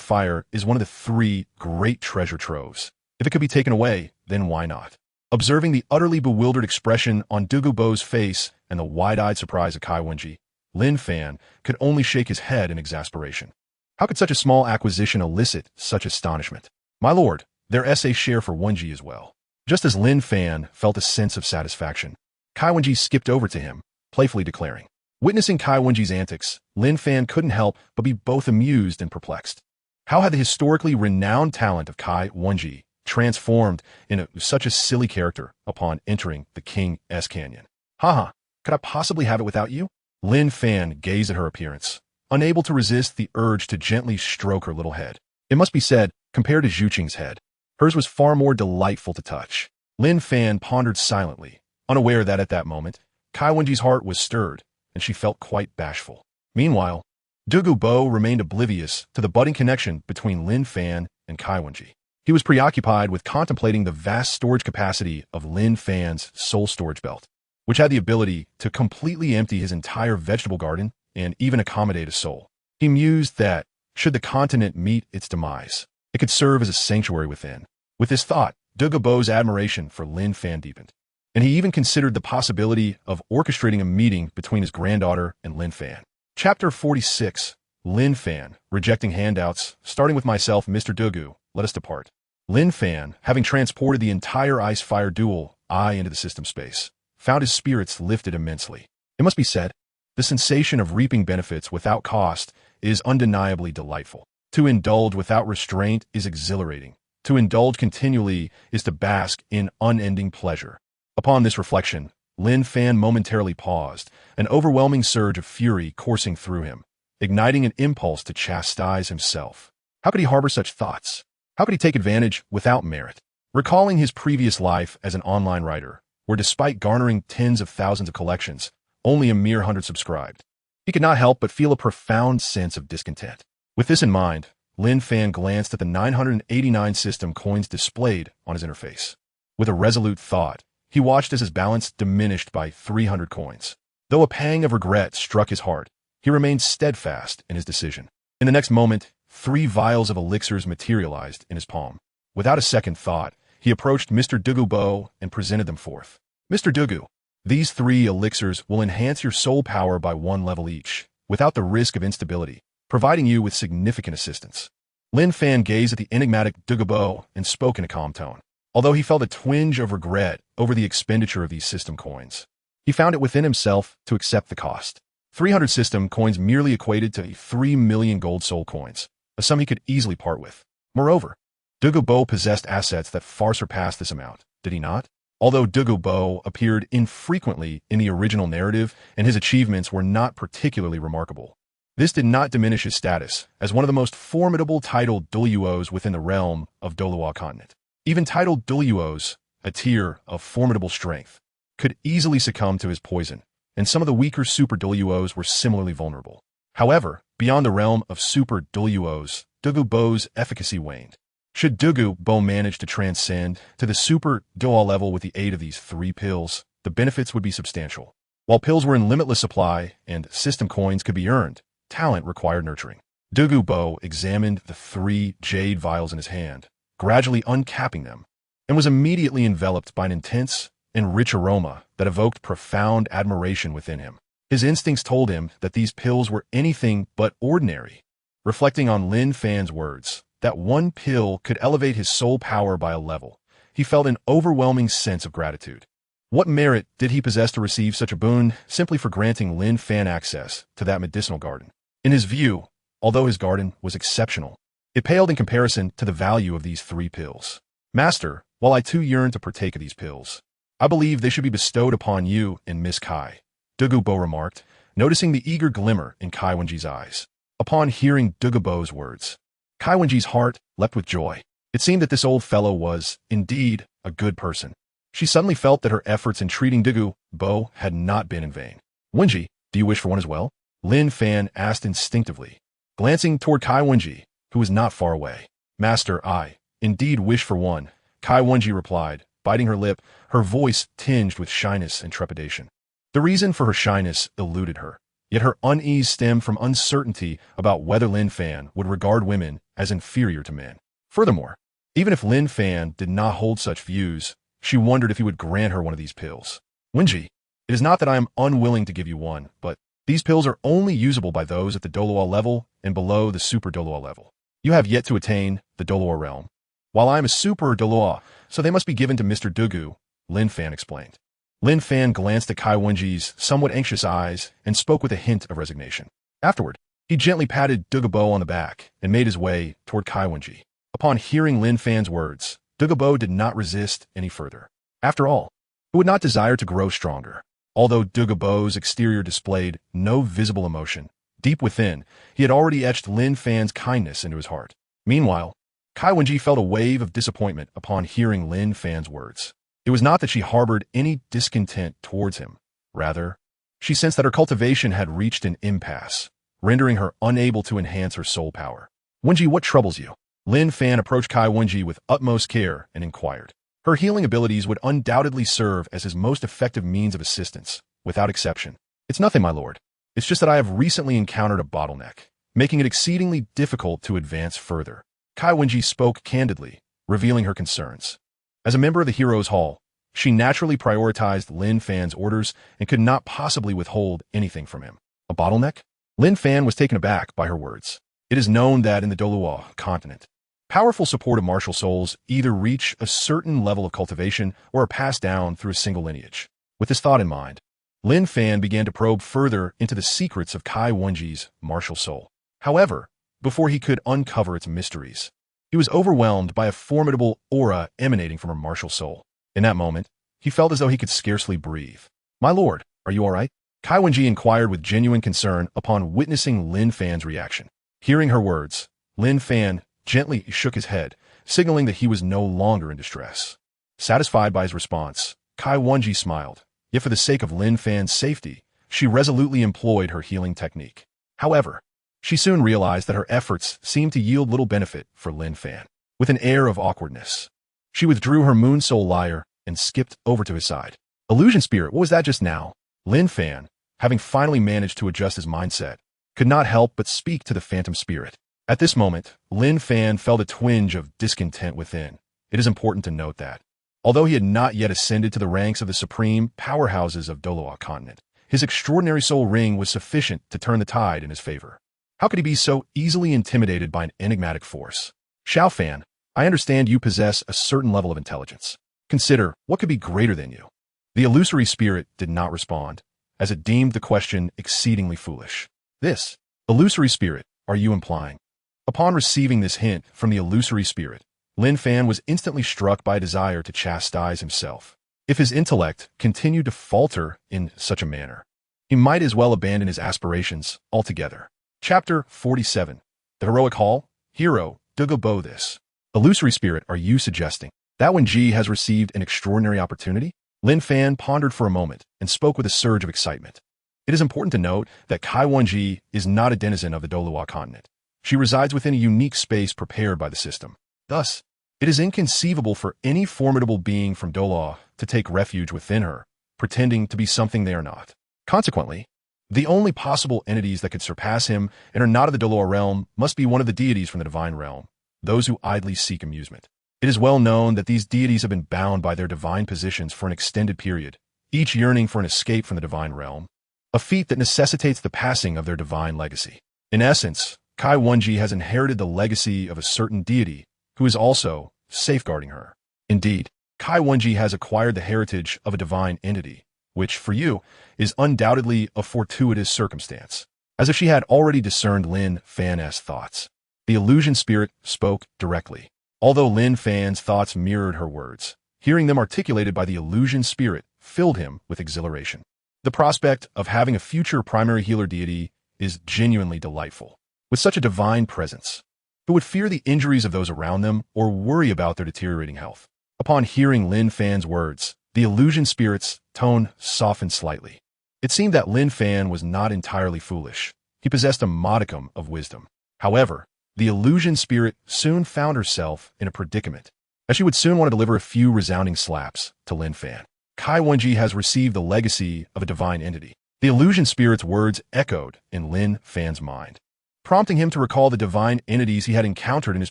Fire is one of the 3 great treasure troves. If it could be taken away, then why not? Observing the utterly bewildered expression on Dugu Bo's face and the wide-eyed surprise of Kai Wenji, Lin Fan could only shake his head in exasperation. How could such a small acquisition elicit such astonishment? My lord, their SA share for Wenji as well. Just as Lin Fan felt a sense of satisfaction, Kai Wenji skipped over to him, playfully declaring. Witnessing Kai Wenji's antics, Lin Fan couldn't help but be both amused and perplexed. How had the historically renowned talent of Kai Wenji transformed into such a silly character upon entering the King's Canyon? Haha, could I possibly have it without you? Lin Fan gazed at her appearance, unable to resist the urge to gently stroke her little head. It must be said, compared to Zhu Zhuqing's head, hers was far more delightful to touch. Lin Fan pondered silently, unaware that at that moment, Kai Wenji's heart was stirred, and she felt quite bashful. Meanwhile, Dugu Bo remained oblivious to the budding connection between Lin Fan and Kai Wenji. He was preoccupied with contemplating the vast storage capacity of Lin Fan's soul storage belt, which had the ability to completely empty his entire vegetable garden and even accommodate a soul. He mused that, should the continent meet its demise, it could serve as a sanctuary within. With this thought, Dugu Bo's admiration for Lin Fan deepened, and he even considered the possibility of orchestrating a meeting between his granddaughter and Lin Fan. Chapter 46, Lin Fan, Rejecting Handouts, starting with myself, Mr. Dugu, let us depart. Lin Fan, having transported the entire ice-fire duel eye into the system space, found his spirits lifted immensely. It must be said, the sensation of reaping benefits without cost is undeniably delightful. To indulge without restraint is exhilarating. To indulge continually is to bask in unending pleasure. Upon this reflection, Lin Fan momentarily paused, an overwhelming surge of fury coursing through him, igniting an impulse to chastise himself. How could he harbor such thoughts? How could he take advantage without merit? Recalling his previous life as an online writer, where despite garnering tens of thousands of collections, only a mere 100 subscribed, he could not help but feel a profound sense of discontent. With this in mind, Lin Fan glanced at the 989 system coins displayed on his interface. With a resolute thought, he watched as his balance diminished by 300 coins. Though a pang of regret struck his heart, he remained steadfast in his decision. In the next moment, 3 vials of elixirs materialized in his palm. Without a second thought, he approached Mr. Dugu Bo and presented them forth. Mr. Dugu, these 3 elixirs will enhance your soul power by 1 level each, without the risk of instability, providing you with significant assistance. Lin Fan gazed at the enigmatic Dugu Bo and spoke in a calm tone. Although he felt a twinge of regret over the expenditure of these system coins, he found it within himself to accept the cost. 300 system coins merely equated to 3 million gold soul coins, a sum he could easily part with. Moreover, Dugu Bo possessed assets that far surpassed this amount, did he not? Although Dugu Bo appeared infrequently in the original narrative and his achievements were not particularly remarkable, this did not diminish his status as one of the most formidable titled Douluos within the realm of Douluo Continent. Even titled Douluos, a tier of formidable strength, could easily succumb to his poison, and some of the weaker super Douluos were similarly vulnerable. However, beyond the realm of super Douluos, Dugu Bo's efficacy waned. Should Dugu Bo manage to transcend to the super Douluo level with the aid of these 3 pills, the benefits would be substantial. While pills were in limitless supply and system coins could be earned, talent required nurturing. Dugu Bo examined the 3 jade vials in his hand, gradually uncapping them, and was immediately enveloped by an intense and rich aroma that evoked profound admiration within him. His instincts told him that these pills were anything but ordinary. Reflecting on Lin Fan's words, that 1 pill could elevate his soul power by a level, he felt an overwhelming sense of gratitude. What merit did he possess to receive such a boon simply for granting Lin Fan access to that medicinal garden? In his view, although his garden was exceptional, it paled in comparison to the value of these 3 pills. Master, while I too yearn to partake of these pills, I believe they should be bestowed upon you and Miss Kai, Dugu Bo remarked, noticing the eager glimmer in Kai Wenji's eyes. Upon hearing Dugu Bo's words, Kai Wenji's heart leapt with joy. It seemed that this old fellow was, indeed, a good person. She suddenly felt that her efforts in treating Dugu Bo had not been in vain. Wenji, do you wish for one as well? Lin Fan asked instinctively, glancing toward Kai Wenji, who was not far away. Master, I, indeed wish for one, Kai Wenji replied, biting her lip, her voice tinged with shyness and trepidation. The reason for her shyness eluded her, yet her unease stemmed from uncertainty about whether Lin Fan would regard women as inferior to men. Furthermore, even if Lin Fan did not hold such views, she wondered if he would grant her one of these pills. Wenji, it is not that I am unwilling to give you one, but these pills are only usable by those at the Douluo level and below the Super Douluo level. You have yet to attain the Douluo realm, while I am a Super Douluo, so they must be given to Mr. Dugu, Lin Fan explained. Lin Fan glanced at Kai Wenji's somewhat anxious eyes and spoke with a hint of resignation. Afterward, he gently patted Dugu Bo on the back and made his way toward Kai Wenji. Upon hearing Lin Fan's words, Dugu Bo did not resist any further. After all, who would not desire to grow stronger? Although Dugu Bo's exterior displayed no visible emotion, deep within, he had already etched Lin Fan's kindness into his heart. Meanwhile, Kai Wenji felt a wave of disappointment upon hearing Lin Fan's words. It was not that she harbored any discontent towards him. Rather, she sensed that her cultivation had reached an impasse, rendering her unable to enhance her soul power. Wenji, what troubles you? Lin Fan approached Kai Wenji with utmost care and inquired. Her healing abilities would undoubtedly serve as his most effective means of assistance, without exception. It's nothing, my lord. It's just that I have recently encountered a bottleneck, making it exceedingly difficult to advance further. Kai Wenji spoke candidly, revealing her concerns. As a member of the Heroes' Hall, she naturally prioritized Lin Fan's orders and could not possibly withhold anything from him. A bottleneck? Lin Fan was taken aback by her words. It is known that in the Douluo Continent, powerful supportive martial souls either reach a certain level of cultivation or are passed down through a single lineage. With this thought in mind, Lin Fan began to probe further into the secrets of Kai Wenji's martial soul. However, before he could uncover its mysteries, he was overwhelmed by a formidable aura emanating from her martial soul. In that moment, he felt as though he could scarcely breathe. My lord, are you all right? Kai Wenji inquired with genuine concern upon witnessing Lin Fan's reaction. Hearing her words, Lin Fan gently shook his head, signaling that he was no longer in distress. Satisfied by his response, Kai Wenji smiled, yet for the sake of Lin Fan's safety, she resolutely employed her healing technique. However, she soon realized that her efforts seemed to yield little benefit for Lin Fan. With an air of awkwardness, she withdrew her moon soul lyre and skipped over to his side. Illusion spirit, what was that just now? Lin Fan, having finally managed to adjust his mindset, could not help but speak to the phantom spirit. At this moment, Lin Fan felt a twinge of discontent within. It is important to note that, although he had not yet ascended to the ranks of the supreme powerhouses of Douluo Continent, his extraordinary soul ring was sufficient to turn the tide in his favor. How could he be so easily intimidated by an enigmatic force? Xiao Fan, I understand you possess a certain level of intelligence. Consider what could be greater than you. The illusory spirit did not respond, as it deemed the question exceedingly foolish. This, illusory spirit, are you implying? Upon receiving this hint from the illusory spirit, Lin Fan was instantly struck by a desire to chastise himself. If his intellect continued to falter in such a manner, he might as well abandon his aspirations altogether. Chapter 47. The Heroic Hall, Hero, Dugu Bo. This illusory spirit, are you suggesting that when Ji has received an extraordinary opportunity? Lin Fan pondered for a moment and spoke with a surge of excitement. It is important to note that Kai Wenji is not a denizen of the Douluo Continent. She resides within a unique space prepared by the system. Thus, it is inconceivable for any formidable being from Douluo to take refuge within her, pretending to be something they are not. Consequently, the only possible entities that could surpass him and are not of the Douluo realm must be one of the deities from the divine realm, those who idly seek amusement. It is well known that these deities have been bound by their divine positions for an extended period, each yearning for an escape from the divine realm, a feat that necessitates the passing of their divine legacy. In essence, Kai Wenji has inherited the legacy of a certain deity who is also safeguarding her. Indeed, Kai Wenji has acquired the heritage of a divine entity, which, for you, is undoubtedly a fortuitous circumstance. As if she had already discerned Lin Fan's thoughts, the illusion spirit spoke directly. Although Lin Fan's thoughts mirrored her words, hearing them articulated by the illusion spirit filled him with exhilaration. The prospect of having a future primary healer deity is genuinely delightful. With such a divine presence, who would fear the injuries of those around them or worry about their deteriorating health? Upon hearing Lin Fan's words, the illusion spirit's tone softened slightly. It seemed that Lin Fan was not entirely foolish. He possessed a modicum of wisdom. However, the illusion spirit soon found herself in a predicament, as she would soon want to deliver a few resounding slaps to Lin Fan. Kai Wenji has received the legacy of a divine entity. The illusion spirit's words echoed in Lin Fan's mind, prompting him to recall the divine entities he had encountered in his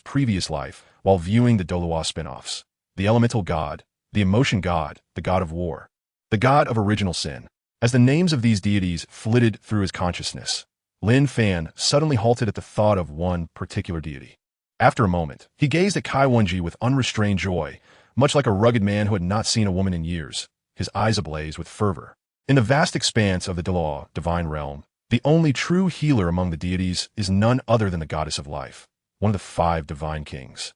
previous life while viewing the Douluo spin-offs. The elemental god, the emotion god, the god of war, the god of original sin. As the names of these deities flitted through his consciousness, Lin Fan suddenly halted at the thought of one particular deity. After a moment, he gazed at Kai Wenji with unrestrained joy, much like a rugged man who had not seen a woman in years, his eyes ablaze with fervor. In the vast expanse of the Douluo divine realm, the only true healer among the deities is none other than the goddess of life, one of the 5 divine kings,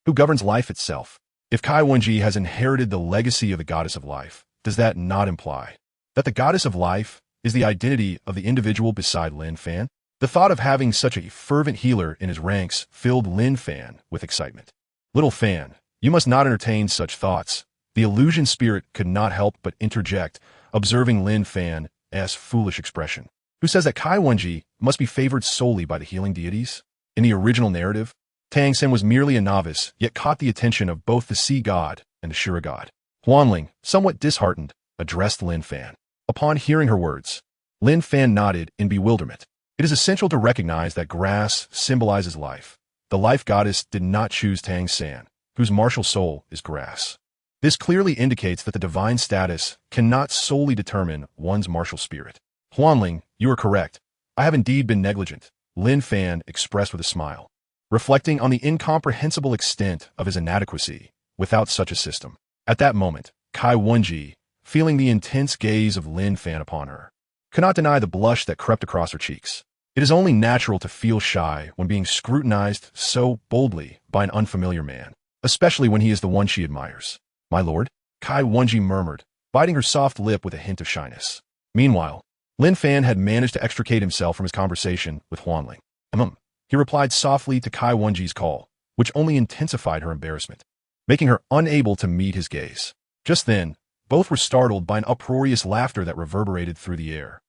who governs life itself. If Kai Wenji has inherited the legacy of the goddess of life, does that not imply that the goddess of life is the identity of the individual beside Lin Fan? The thought of having such a fervent healer in his ranks filled Lin Fan with excitement. Little Fan, you must not entertain such thoughts. The illusion spirit could not help but interject, observing Lin Fan's foolish expression. Who says that Kai Wenji must be favored solely by the healing deities? In the original narrative, Tang Sen was merely a novice, yet caught the attention of both the sea god and the Shura god. Huanling, somewhat disheartened, addressed Lin Fan. Upon hearing her words, Lin Fan nodded in bewilderment. It is essential to recognize that grass symbolizes life. The life goddess did not choose Tang San, whose martial soul is grass. This clearly indicates that the divine status cannot solely determine one's martial spirit. Huanling, you are correct. I have indeed been negligent, Lin Fan expressed with a smile, reflecting on the incomprehensible extent of his inadequacy without such a system. At that moment, Kai Wenji, feeling the intense gaze of Lin Fan upon her, could not deny the blush that crept across her cheeks. It is only natural to feel shy when being scrutinized so boldly by an unfamiliar man, especially when he is the one she admires. My lord, Kai Wenji murmured, biting her soft lip with a hint of shyness. Meanwhile, Lin Fan had managed to extricate himself from his conversation with Huanling. He replied softly to Kai Wenji's call, which only intensified her embarrassment, making her unable to meet his gaze. Just then, both were startled by an uproarious laughter that reverberated through the air.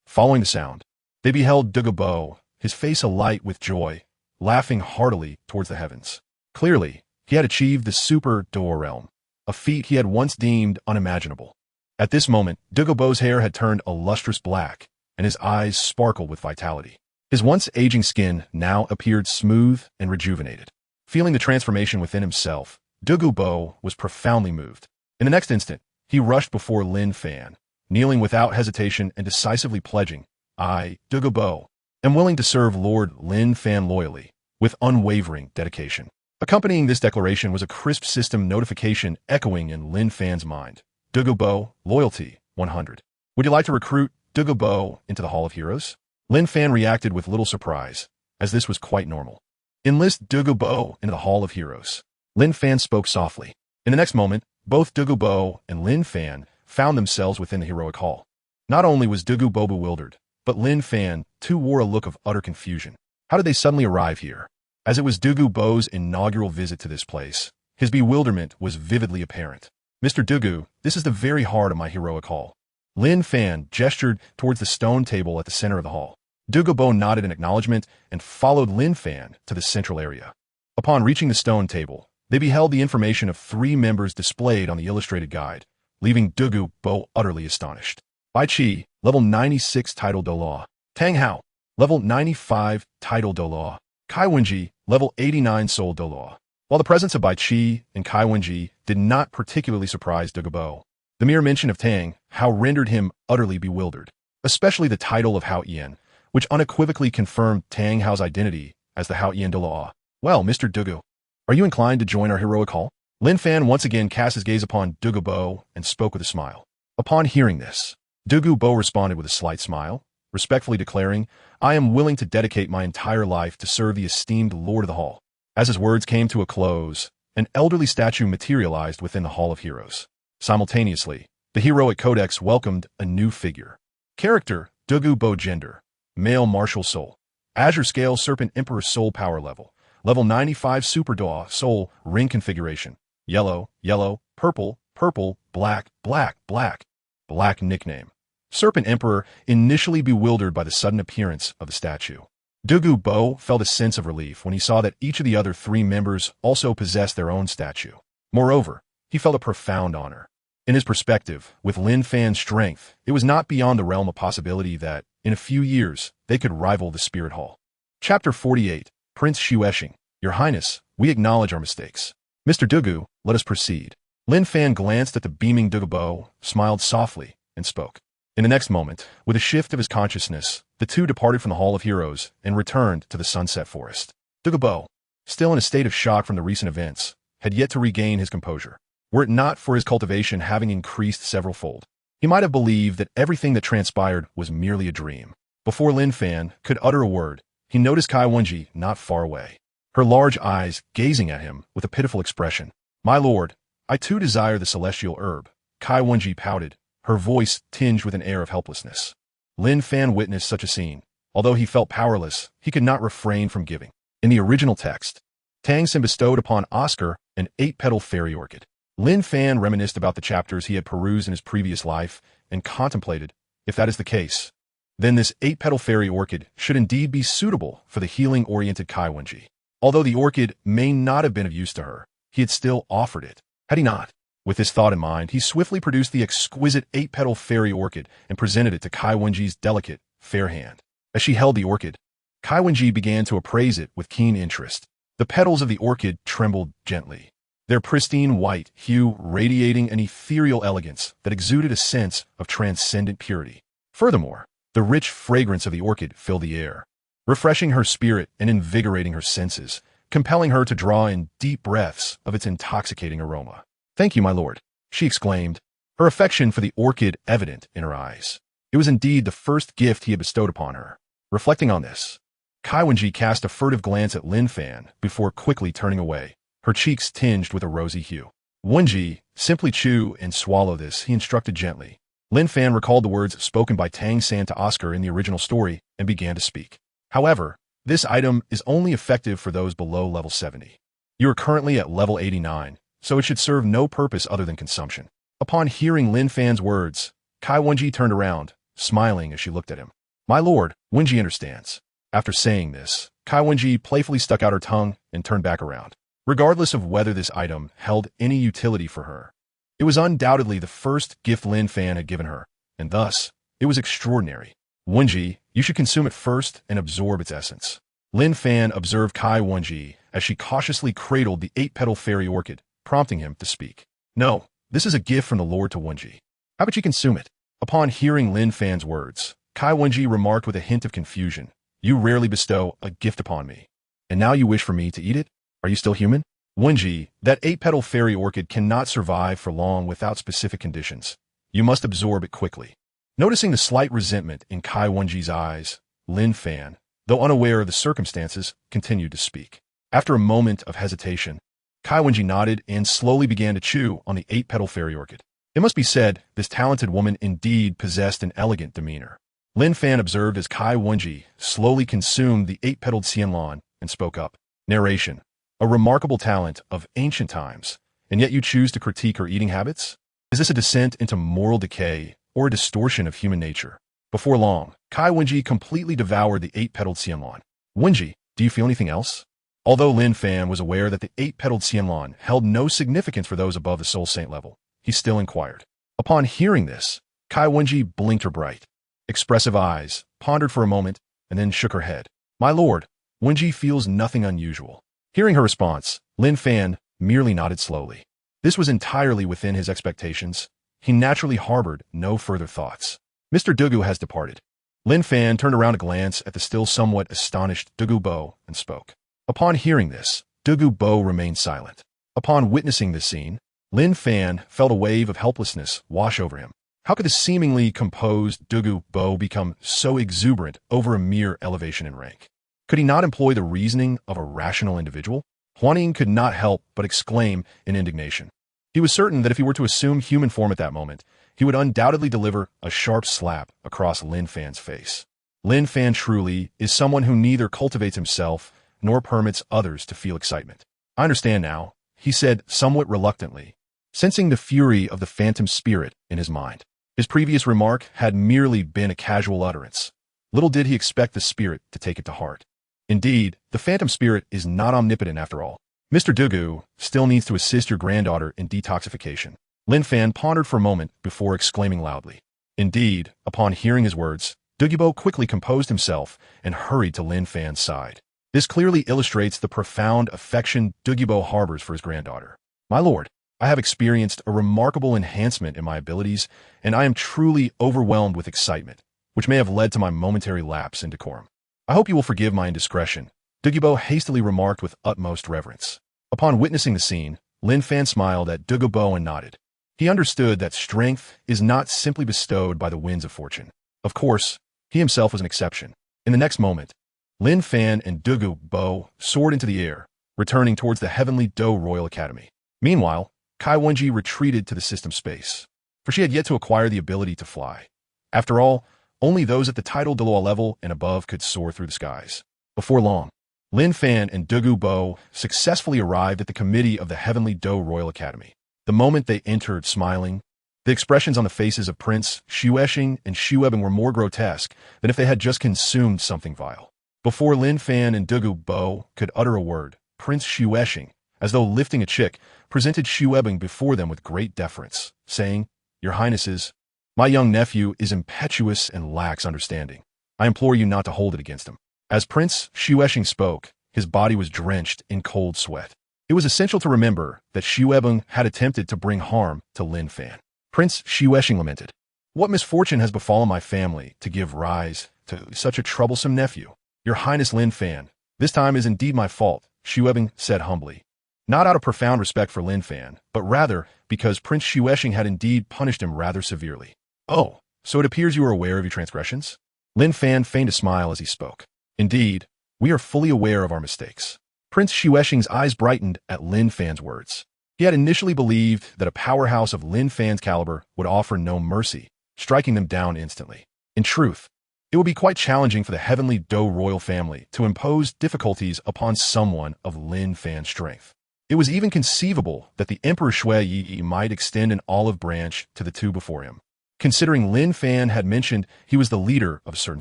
Following the sound, they beheld Dugu Bo, his face alight with joy, laughing heartily towards the heavens. Clearly, he had achieved the super Douluo realm, a feat he had once deemed unimaginable. At this moment, Dugu Bo's hair had turned a lustrous black, and his eyes sparkled with vitality. His once aging skin now appeared smooth and rejuvenated. Feeling the transformation within himself, Dugu Bo was profoundly moved. In the next instant, he rushed before Lin Fan, kneeling without hesitation and decisively pledging, I, Dugu Bo, am willing to serve Lord Lin Fan loyally, with unwavering dedication. Accompanying this declaration was a crisp system notification echoing in Lin Fan's mind. Dugu Bo, loyalty, 100. Would you like to recruit Dugu Bo into the Hall of Heroes? Lin Fan reacted with little surprise, as this was quite normal. Enlist Dugu Bo into the Hall of Heroes. Lin Fan spoke softly. In the next moment, both Dugu Bo and Lin Fan found themselves within the heroic hall. Not only was Dugu Bo bewildered, but Lin Fan, too, wore a look of utter confusion. How did they suddenly arrive here? As it was Dugu Bo's inaugural visit to this place, his bewilderment was vividly apparent. Mr. Dugu, this is the very heart of my heroic hall. Lin Fan gestured towards the stone table at the center of the hall. Dugu Bo nodded in acknowledgement and followed Lin Fan to the central area. Upon reaching the stone table, they beheld the information of 3 members displayed on the illustrated guide, leaving Dugu Bo utterly astonished. Bai Qi, level 96 title Douluo. Tang Hao, level 95 title Douluo. Kai Wenji, level 89 soul Douluo. While the presence of Bai Qi and Kai Wenji did not particularly surprise Dugu Bo, the mere mention of Tang Hao rendered him utterly bewildered, especially the title of Hao Qian, which unequivocally confirmed Tang Hao's identity as the Hao Qian Douluo. Well, Mr. Dugu, are you inclined to join our heroic hall? Lin Fan once again cast his gaze upon Dugu Bo and spoke with a smile. Upon hearing this, Dugu Bo responded with a slight smile, respectfully declaring, I am willing to dedicate my entire life to serve the esteemed Lord of the Hall. As his words came to a close, an elderly statue materialized within the Hall of Heroes. Simultaneously, the heroic codex welcomed a new figure. Character, Dugu Bo. Gender, male martial soul. Azure Scale Serpent Emperor soul power level. Level 95 Super Douluo soul ring configuration. Yellow, yellow, purple, purple, black, black, black. Black nickname. Serpent Emperor, initially bewildered by the sudden appearance of the statue. Dugu Bo felt a sense of relief when he saw that each of the other 3 members also possessed their own statue. Moreover, he felt a profound honor. In his perspective, with Lin Fan's strength, it was not beyond the realm of possibility that, in a few years, they could rival the Spirit Hall. Chapter 48, Prince Xuexing. Your Highness, we acknowledge our mistakes. Mr. Dugu, let us proceed. Lin Fan glanced at the beaming Dugu Bo, smiled softly, and spoke. In the next moment, with a shift of his consciousness, the two departed from the Hall of Heroes and returned to the Sunset Forest. Dugu Bo, still in a state of shock from the recent events, had yet to regain his composure. Were it not for his cultivation having increased several-fold, he might have believed that everything that transpired was merely a dream. Before Lin Fan could utter a word, he noticed Kai Wenji not far away, her large eyes gazing at him with a pitiful expression. My lord, I too desire the celestial herb. Kai Wenji pouted, her voice tinged with an air of helplessness. Lin Fan witnessed such a scene. Although he felt powerless, he could not refrain from giving. In the original text, Tang Hao bestowed upon Oscar an 8-petal fairy orchid. Lin Fan reminisced about the chapters he had perused in his previous life and contemplated, if that is the case, then this 8-petal fairy orchid should indeed be suitable for the healing-oriented Kai Wenji. Although the orchid may not have been of use to her, he had still offered it, had he not? With this thought in mind, he swiftly produced the exquisite 8-petal fairy orchid and presented it to Kai Wenji's delicate, fair hand. As she held the orchid, Kai Wenji began to appraise it with keen interest. The petals of the orchid trembled gently, their pristine white hue radiating an ethereal elegance that exuded a sense of transcendent purity. Furthermore, the rich fragrance of the orchid filled the air, refreshing her spirit and invigorating her senses, compelling her to draw in deep breaths of its intoxicating aroma. Thank you, my lord, she exclaimed, her affection for the orchid evident in her eyes. It was indeed the first gift he had bestowed upon her. Reflecting on this, Kai Wenji cast a furtive glance at Lin Fan before quickly turning away, her cheeks tinged with a rosy hue. Wenji, simply chew and swallow this, he instructed gently. Lin Fan recalled the words spoken by Tang San to Oscar in the original story and began to speak. However, this item is only effective for those below level 70. You are currently at level 89, so it should serve no purpose other than consumption. Upon hearing Lin Fan's words, Kai Wenji turned around, smiling as she looked at him. My lord, Wenji understands. After saying this, Kai Wenji playfully stuck out her tongue and turned back around. Regardless of whether this item held any utility for her, it was undoubtedly the first gift Lin Fan had given her, and thus, it was extraordinary. Wenji, you should consume it first and absorb its essence. Lin Fan observed Kai Wenji as she cautiously cradled the 8-petal fairy orchid, prompting him to speak. No, this is a gift from the Lord to Wenji. How could she consume it? Upon hearing Lin Fan's words, Kai Wenji remarked with a hint of confusion. You rarely bestow a gift upon me, and now you wish for me to eat it? Are you still human? Wenji, that 8-petal fairy orchid cannot survive for long without specific conditions. You must absorb it quickly. Noticing the slight resentment in Kai Wenji's eyes, Lin Fan, though unaware of the circumstances, continued to speak. After a moment of hesitation, Kai Wenji nodded and slowly began to chew on the 8-petal fairy orchid. It must be said, this talented woman indeed possessed an elegant demeanor. Lin Fan observed as Kai Wenji slowly consumed the 8-petaled xianlan and spoke up. Narration. A remarkable talent of ancient times, and yet you choose to critique her eating habits? Is this a descent into moral decay or a distortion of human nature? Before long, Kai Wenji completely devoured the 8-petaled xianlan. Wenji, do you feel anything else? Although Lin Fan was aware that the 8-petaled xianlan held no significance for those above the soul saint level, he still inquired. Upon hearing this, Kai Wenji blinked her bright, expressive eyes, pondered for a moment, and then shook her head. My lord, Wenji feels nothing unusual. Hearing her response, Lin Fan merely nodded slowly. This was entirely within his expectations. He naturally harbored no further thoughts. Mr. Dugu has departed. Lin Fan turned around to glance at the still somewhat astonished Dugu Bo and spoke. Upon hearing this, Dugu Bo remained silent. Upon witnessing this scene, Lin Fan felt a wave of helplessness wash over him. How could the seemingly composed Dugu Bo become so exuberant over a mere elevation in rank? Could he not employ the reasoning of a rational individual? Ning could not help but exclaim in indignation. He was certain that if he were to assume human form at that moment, he would undoubtedly deliver a sharp slap across Lin Fan's face. Lin Fan truly is someone who neither cultivates himself nor permits others to feel excitement. I understand now, he said somewhat reluctantly, sensing the fury of the phantom spirit in his mind. His previous remark had merely been a casual utterance. Little did he expect the spirit to take it to heart. Indeed, the phantom spirit is not omnipotent after all. Mr. Dugu still needs to assist your granddaughter in detoxification. Lin Fan pondered for a moment before exclaiming loudly. Indeed, upon hearing his words, Dugu Bo quickly composed himself and hurried to Lin Fan's side. This clearly illustrates the profound affection Dugu Bo harbors for his granddaughter. My lord, I have experienced a remarkable enhancement in my abilities, and I am truly overwhelmed with excitement, which may have led to my momentary lapse in decorum. I hope you will forgive my indiscretion, Dugu Bo hastily remarked with utmost reverence. Upon witnessing the scene, Lin Fan smiled at Dugu Bo and nodded. He understood that strength is not simply bestowed by the winds of fortune. Of course, he himself was an exception. In the next moment, Lin Fan and Dugu Bo soared into the air, returning towards the Heavenly Dou Royal Academy. Meanwhile, Kai Wenji retreated to the system space, for she had yet to acquire the ability to fly. After all, only those at the title Douluo level and above could soar through the skies. Before long, Lin Fan and Dugu Bo successfully arrived at the committee of the Heavenly Dou Royal Academy. The moment they entered smiling, the expressions on the faces of Prince Xuexing and Xu Ebing were more grotesque than if they had just consumed something vile. Before Lin Fan and Dugu Bo could utter a word, Prince Xuexing, as though lifting a chick, presented Xu Ebing before them with great deference, saying, "Your Highnesses, my young nephew is impetuous and lacks understanding. I implore you not to hold it against him." As Prince Xuexing spoke, his body was drenched in cold sweat. It was essential to remember that Xu Ebing had attempted to bring harm to Lin Fan. Prince Xuexing lamented, "What misfortune has befallen my family to give rise to such a troublesome nephew? Your Highness Lin Fan, this time is indeed my fault," Xu Ebing said humbly. Not out of profound respect for Lin Fan, but rather because Prince Xuexing had indeed punished him rather severely. "Oh, so it appears you are aware of your transgressions?" Lin Fan feigned a smile as he spoke. "Indeed, we are fully aware of our mistakes." Prince Xuexing's eyes brightened at Lin Fan's words. He had initially believed that a powerhouse of Lin Fan's caliber would offer no mercy, striking them down instantly. In truth, it would be quite challenging for the Heavenly Dou royal family to impose difficulties upon someone of Lin Fan's strength. It was even conceivable that the Emperor Shui Yi might extend an olive branch to the two before him. Considering Lin Fan had mentioned he was the leader of a certain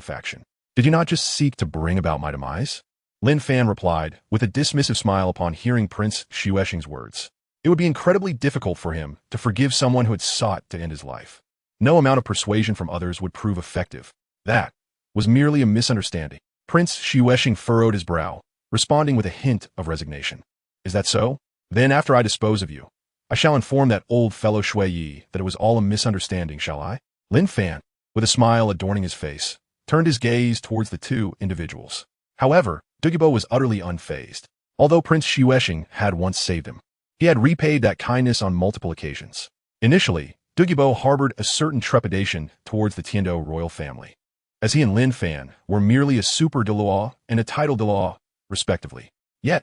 faction, did you not just seek to bring about my demise? Lin Fan replied, with a dismissive smile upon hearing Prince Xuexing's words. It would be incredibly difficult for him to forgive someone who had sought to end his life. No amount of persuasion from others would prove effective. That was merely a misunderstanding. Prince Xuexing furrowed his brow, responding with a hint of resignation. "Is that so? Then after I dispose of you, I shall inform that old fellow Shui Yi that it was all a misunderstanding, shall I?" Lin Fan, with a smile adorning his face, turned his gaze towards the two individuals. However, Dugu Bo was utterly unfazed. Although Prince Xuexing had once saved him, he had repaid that kindness on multiple occasions. Initially, Dugu Bo harbored a certain trepidation towards the Tiandou royal family, as he and Lin Fan were merely a super Douluo and a title Douluo, respectively. Yet,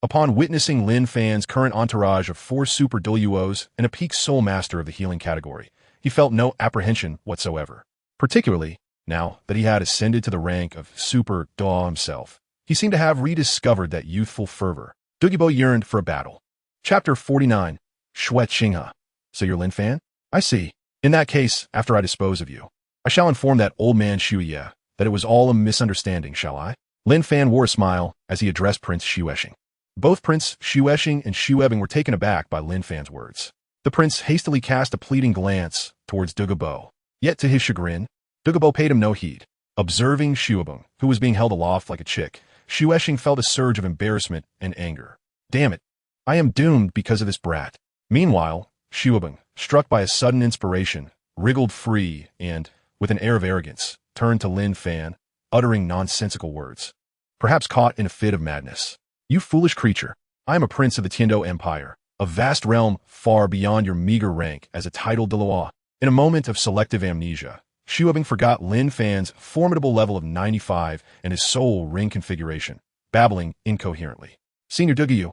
upon witnessing Lin Fan's current entourage of 4 super Douluos and a peak soul master of the healing category, he felt no apprehension whatsoever. Particularly, now that he had ascended to the rank of super Douluo himself, he seemed to have rediscovered that youthful fervor. Dugu Bo yearned for a battle. Chapter 49, Shui Qinghe. So you're Lin Fan? I see. In that case, after I dispose of you, I shall inform that old man Xu Ye that it was all a misunderstanding, shall I? Lin Fan wore a smile as he addressed Prince Xuexing. Both Prince Xuexing and Xu Ebing were taken aback by Lin Fan's words. The prince hastily cast a pleading glance towards Dugu Bo. Yet to his chagrin, Dugu Bo paid him no heed. Observing Xu Ebing, who was being held aloft like a chick, Xuexing felt a surge of embarrassment and anger. Damn it, I am doomed because of this brat. Meanwhile, Xu Ebing, struck by a sudden inspiration, wriggled free and, with an air of arrogance, turned to Lin Fan, uttering nonsensical words. Perhaps caught in a fit of madness. "You foolish creature, I am a prince of the Tiandou Empire, a vast realm far beyond your meager rank as a titled Douluo." In a moment of selective amnesia, Xu Ebing forgot Lin Fan's formidable level of 95 and his soul ring configuration, babbling incoherently. "Senior Dugu."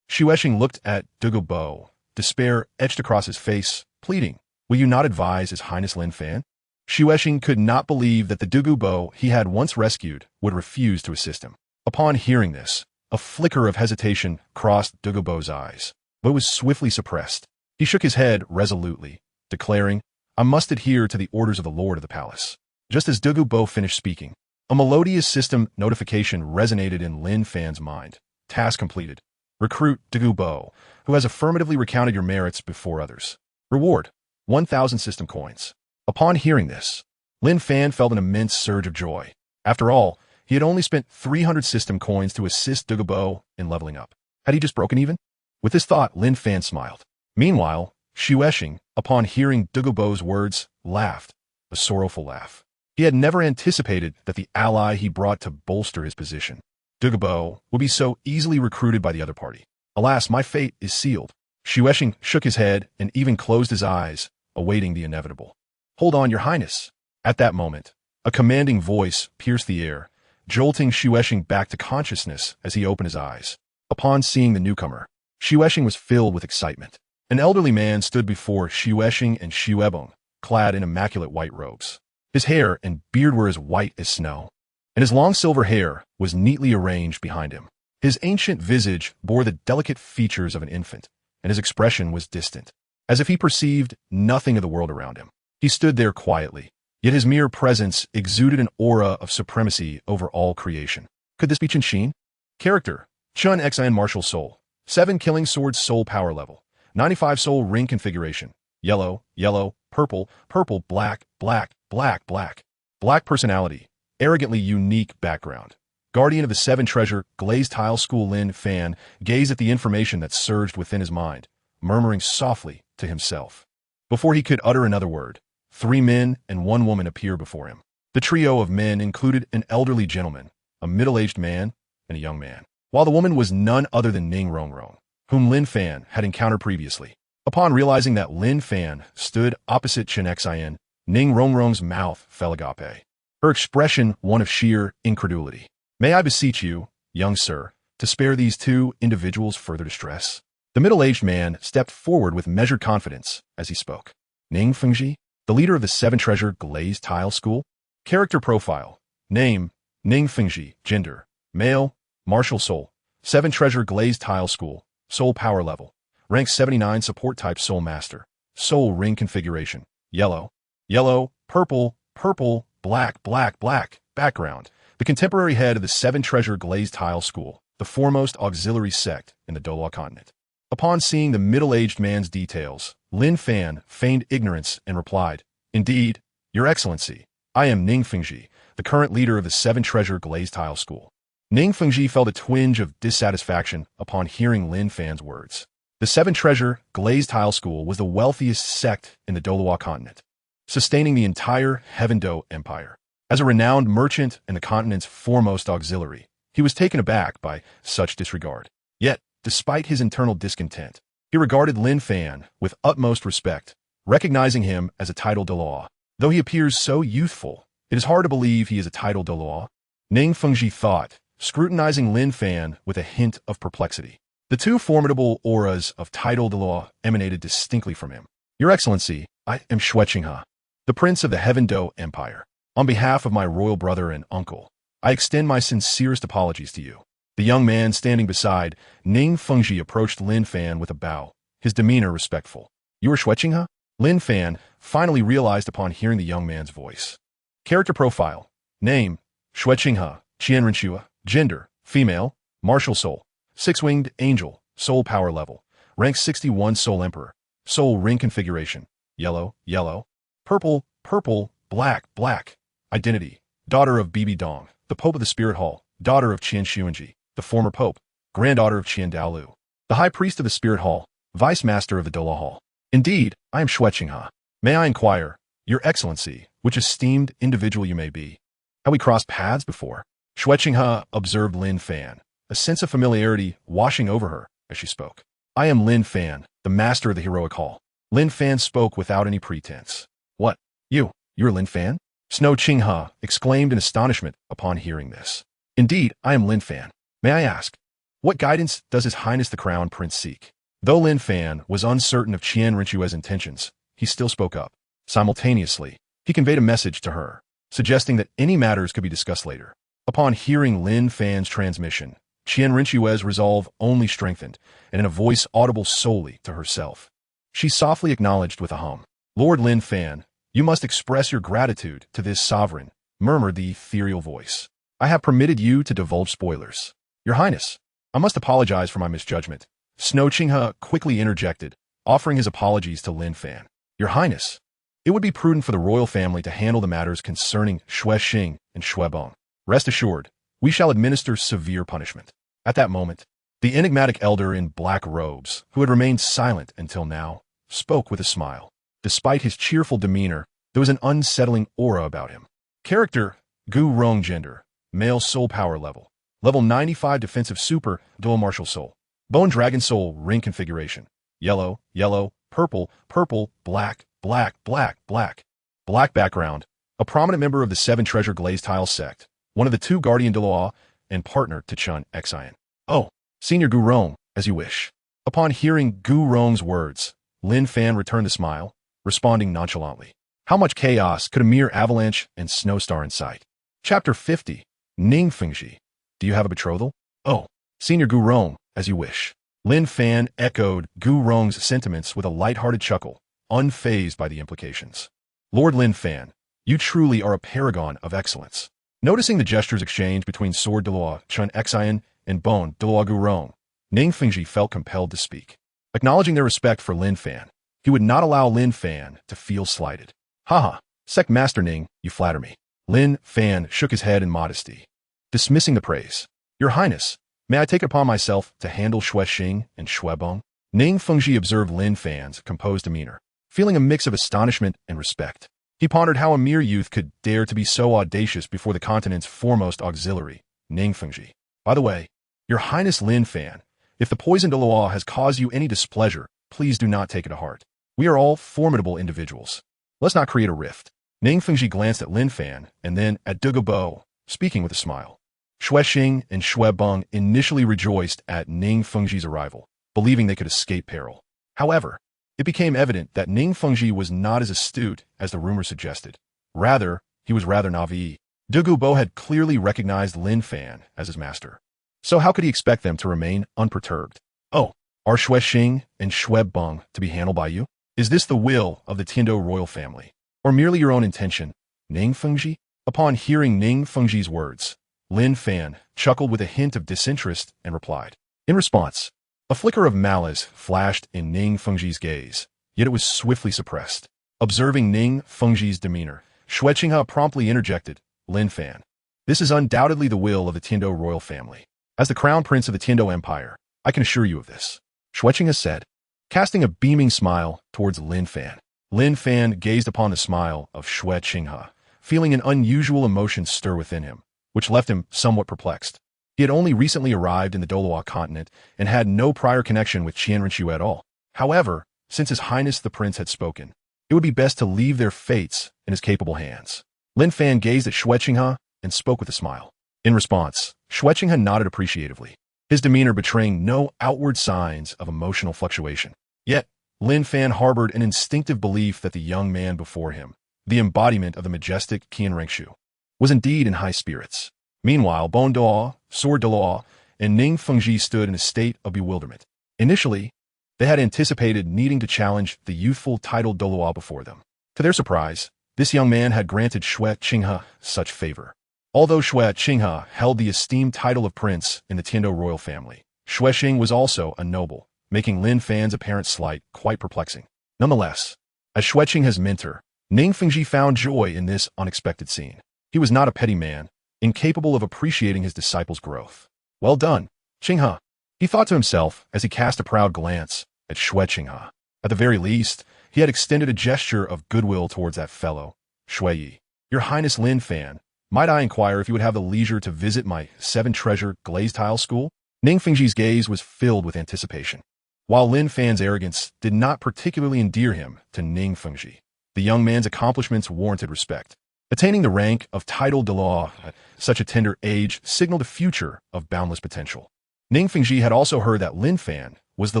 Xuexing looked at Dugu Bo, despair etched across his face, pleading, "Will you not advise His Highness Lin Fan?" Xuexing could not believe that the Dugu Bo he had once rescued would refuse to assist him. Upon hearing this, a flicker of hesitation crossed Dugu Bo's eyes, but it was swiftly suppressed. He shook his head resolutely, declaring, "I must adhere to the orders of the Lord of the Palace." Just as Dugu Bo finished speaking, a melodious system notification resonated in Lin Fan's mind. Task completed. Recruit Dugu Bo, who has affirmatively recounted your merits before others. Reward: 1,000 system coins. Upon hearing this, Lin Fan felt an immense surge of joy. After all, he had only spent 300 system coins to assist Dugu Bo in leveling up. Had he just broken even? With this thought, Lin Fan smiled. Meanwhile, Xu Yuexing, upon hearing Dugu Bo's words, laughed, a sorrowful laugh. He had never anticipated that the ally he brought to bolster his position, Dugu Bo, would be so easily recruited by the other party. Alas, my fate is sealed. Xu Yuexing shook his head and even closed his eyes, awaiting the inevitable. Hold on, Your Highness. At that moment, a commanding voice pierced the air, jolting Xu Yuexing back to consciousness as he opened his eyes. Upon seeing the newcomer, Xu Yuexing was filled with excitement. An elderly man stood before Xu Yuexing and Xu Ebong, clad in immaculate white robes. His hair and beard were as white as snow, and his long silver hair was neatly arranged behind him. His ancient visage bore the delicate features of an infant, and his expression was distant, as if he perceived nothing of the world around him. He stood there quietly, yet his mere presence exuded an aura of supremacy over all creation. Could this be Chen Xin? Character: Chen Xian Martial Soul, 7 Killing Swords Soul Power Level, 95 Soul Ring Configuration, yellow, yellow, purple, purple, black, black, black, black. Black personality, arrogantly unique background. Guardian of the 7 Treasure, glazed tile school. Lin Fan gazed at the information that surged within his mind, murmuring softly to himself. Before he could utter another word, 3 men and 1 woman appeared before him. The trio of men included an elderly gentleman, a middle-aged man, and a young man, while the woman was none other than Ning Rongrong, whom Lin Fan had encountered previously. Upon realizing that Lin Fan stood opposite Chen Xian, Ning Rongrong's mouth fell agape, her expression one of sheer incredulity. May I beseech you, young sir, to spare these 2 individuals further distress? The middle-aged man stepped forward with measured confidence as he spoke. Ning Fengji, the leader of the 7 Treasure Glazed Tile School. Character profile. Name: Ning Fengji. Gender: male, martial soul. 7 Treasure Glazed Tile School. Soul Power Level. Rank 79. Support Type Soul Master. Soul Ring Configuration: yellow, yellow, purple, purple, black, black, black. Background: the contemporary head of the 7 Treasure Glazed Tile School, the foremost auxiliary sect in the Douluo Continent. Upon seeing the middle-aged man's details, Lin Fan feigned ignorance and replied, Indeed, Your Excellency, I am Ning Fengji, the current leader of the 7 Treasure Glazed Tile School. Ning Fengji felt a twinge of dissatisfaction upon hearing Lin Fan's words. The 7 Treasure Glazed Tile School was the wealthiest sect in the Douluo Continent, sustaining the entire Heaven Dou Empire. As a renowned merchant and the continent's foremost auxiliary, he was taken aback by such disregard. Yet, despite his internal discontent, he regarded Lin Fan with utmost respect, recognizing him as a title Douluo. Though he appears so youthful, it is hard to believe he is a title Douluo. Ning Fengji thought, scrutinizing Lin Fan with a hint of perplexity. The 2 formidable auras of title Douluo emanated distinctly from him. Your Excellency, I am Xue Qinghe, the Prince of the Heaven Dou Empire. On behalf of my royal brother and uncle, I extend my sincerest apologies to you. The young man standing beside Ning Fengji approached Lin Fan with a bow, his demeanor respectful. You are Xue Qinghe? Lin Fan finally realized upon hearing the young man's voice. Character profile. Name: Xue Qinghe, Qian Renxue. Gender: female, martial soul. 6-winged angel, soul power level. Rank 61 Soul Emperor. Soul ring configuration: yellow, yellow, purple, purple, black, black. Identity: daughter of Bibi Dong, the Pope of the Spirit Hall, daughter of Qian Xuanji, the former Pope, granddaughter of Qian Dalu, the High Priest of the Spirit Hall, Vice Master of the Douluo Hall. Indeed, I am Xue Qinghe. May I inquire, Your Excellency, which esteemed individual you may be? Have we crossed paths before? Xue Qinghe observed Lin Fan, a sense of familiarity washing over her as she spoke. I am Lin Fan, the master of the heroic hall. Lin Fan spoke without any pretense. What? You're Lin Fan? Xue Qinghe exclaimed in astonishment upon hearing this. Indeed, I am Lin Fan. May I ask, what guidance does His Highness the Crown Prince seek? Though Lin Fan was uncertain of Qian Renxue's intentions, he still spoke up. Simultaneously, he conveyed a message to her, suggesting that any matters could be discussed later. Upon hearing Lin Fan's transmission, Qian Renxue's resolve only strengthened, and in a voice audible solely to herself, she softly acknowledged with a hum. Lord Lin Fan, you must express your gratitude to this sovereign, murmured the ethereal voice. I have permitted you to divulge spoilers. Your Highness, I must apologize for my misjudgment. Xue Qinghe quickly interjected, offering his apologies to Lin Fan. Your Highness, it would be prudent for the royal family to handle the matters concerning Shui Xing and Shui Bong. Rest assured, we shall administer severe punishment. At that moment, the enigmatic elder in black robes, who had remained silent until now, spoke with a smile. Despite his cheerful demeanor, there was an unsettling aura about him. Character, Gu Rong gender, male soul power level. Level 95 defensive super, dual martial soul. Bone dragon soul ring configuration. Yellow, yellow, purple, purple, black, black, black, black. Black background. A prominent member of the Seven Treasure Glazed Tile sect. One of the two Guardian Douluo and partner to Chen Xian. Oh, Senior Gu Rong, as you wish. Upon hearing Gu Rong's words, Lin Fan returned the smile, responding nonchalantly. How much chaos could a mere avalanche and snowstar incite? Chapter 50. Ning Fengji. Do you have a betrothal? Oh, Senior Gu Rong, as you wish. Lin Fan echoed Gu Rong's sentiments with a light-hearted chuckle, unfazed by the implications. Lord Lin Fan, you truly are a paragon of excellence. Noticing the gestures exchanged between Sword Douluo Chen Xian and Bone Douluo Gu Rong, Ning Fengji felt compelled to speak. Acknowledging their respect for Lin Fan, he would not allow Lin Fan to feel slighted. Haha, Sect Master Ning, you flatter me. Lin Fan shook his head in modesty, dismissing the praise. Your Highness, may I take it upon myself to handle Shui Xing and Shui Bong? Ning Fengji observed Lin Fan's composed demeanor, feeling a mix of astonishment and respect. He pondered how a mere youth could dare to be so audacious before the continent's foremost auxiliary, Ning Fengji. By the way, Your Highness Lin Fan, if the poisoned Douluo has caused you any displeasure, please do not take it to heart. We are all formidable individuals. Let's not create a rift. Ning Fengji glanced at Lin Fan and then at Dugu Bo, speaking with a smile. Shui Xing and Shui Bong initially rejoiced at Ning Fengji's arrival, believing they could escape peril. However, it became evident that Ning Fengji was not as astute as the rumor suggested. Rather, he was rather naive. Dugu Bo had clearly recognized Lin Fan as his master. So how could he expect them to remain unperturbed? Oh, are Shui Xing and Shui Bong to be handled by you? Is this the will of the Tiandou royal family, or merely your own intention, Ning Fengji? Upon hearing Ning Fengji's words, Lin Fan chuckled with a hint of disinterest and replied. In response, a flicker of malice flashed in Ning Fengji's gaze, yet it was swiftly suppressed. Observing Ning Fengji's demeanor, Shui Qinghe promptly interjected, Lin Fan, this is undoubtedly the will of the Tiandou royal family. As the crown prince of the Tiandou Empire, I can assure you of this, Shui Qinghe said, casting a beaming smile towards Lin Fan. Lin Fan gazed upon the smile of Shui Qinghe, feeling an unusual emotion stir within him, which left him somewhat perplexed. He had only recently arrived in the Douluo Continent and had no prior connection with Qian Renxue at all. However, since His Highness the Prince had spoken, it would be best to leave their fates in his capable hands. Lin Fan gazed at Shui Qinghe and spoke with a smile. In response, Shui Qinghe nodded appreciatively, his demeanor betraying no outward signs of emotional fluctuation. Yet, Lin Fan harbored an instinctive belief that the young man before him, the embodiment of the majestic Qian Renxue, was indeed in high spirits. Meanwhile, Bone Douluo, Sword Douluo, and Ning Fengji stood in a state of bewilderment. Initially, they had anticipated needing to challenge the youthful titled Douluo before them. To their surprise, this young man had granted Shui Qinghe such favor. Although Shui Qinghe held the esteemed title of prince in the Tiandou royal family, Shui Xing was also a noble, making Lin Fan's apparent slight quite perplexing. Nonetheless, as Shui Qinghe's mentor, Ning Fengji found joy in this unexpected scene. He was not a petty man, incapable of appreciating his disciple's growth. Well done, Qinghe, he thought to himself as he cast a proud glance at Shui Qinghe. At the very least, he had extended a gesture of goodwill towards that fellow, Shui Yi. Your Highness Lin Fan, might I inquire if you would have the leisure to visit my Seven Treasure Glazed Tile school? Ning Fengji's gaze was filled with anticipation. While Lin Fan's arrogance did not particularly endear him to Ning Fengji, the young man's accomplishments warranted respect. Attaining the rank of titled Douluo at such a tender age signaled a future of boundless potential. Ning Fengji had also heard that Lin Fan was the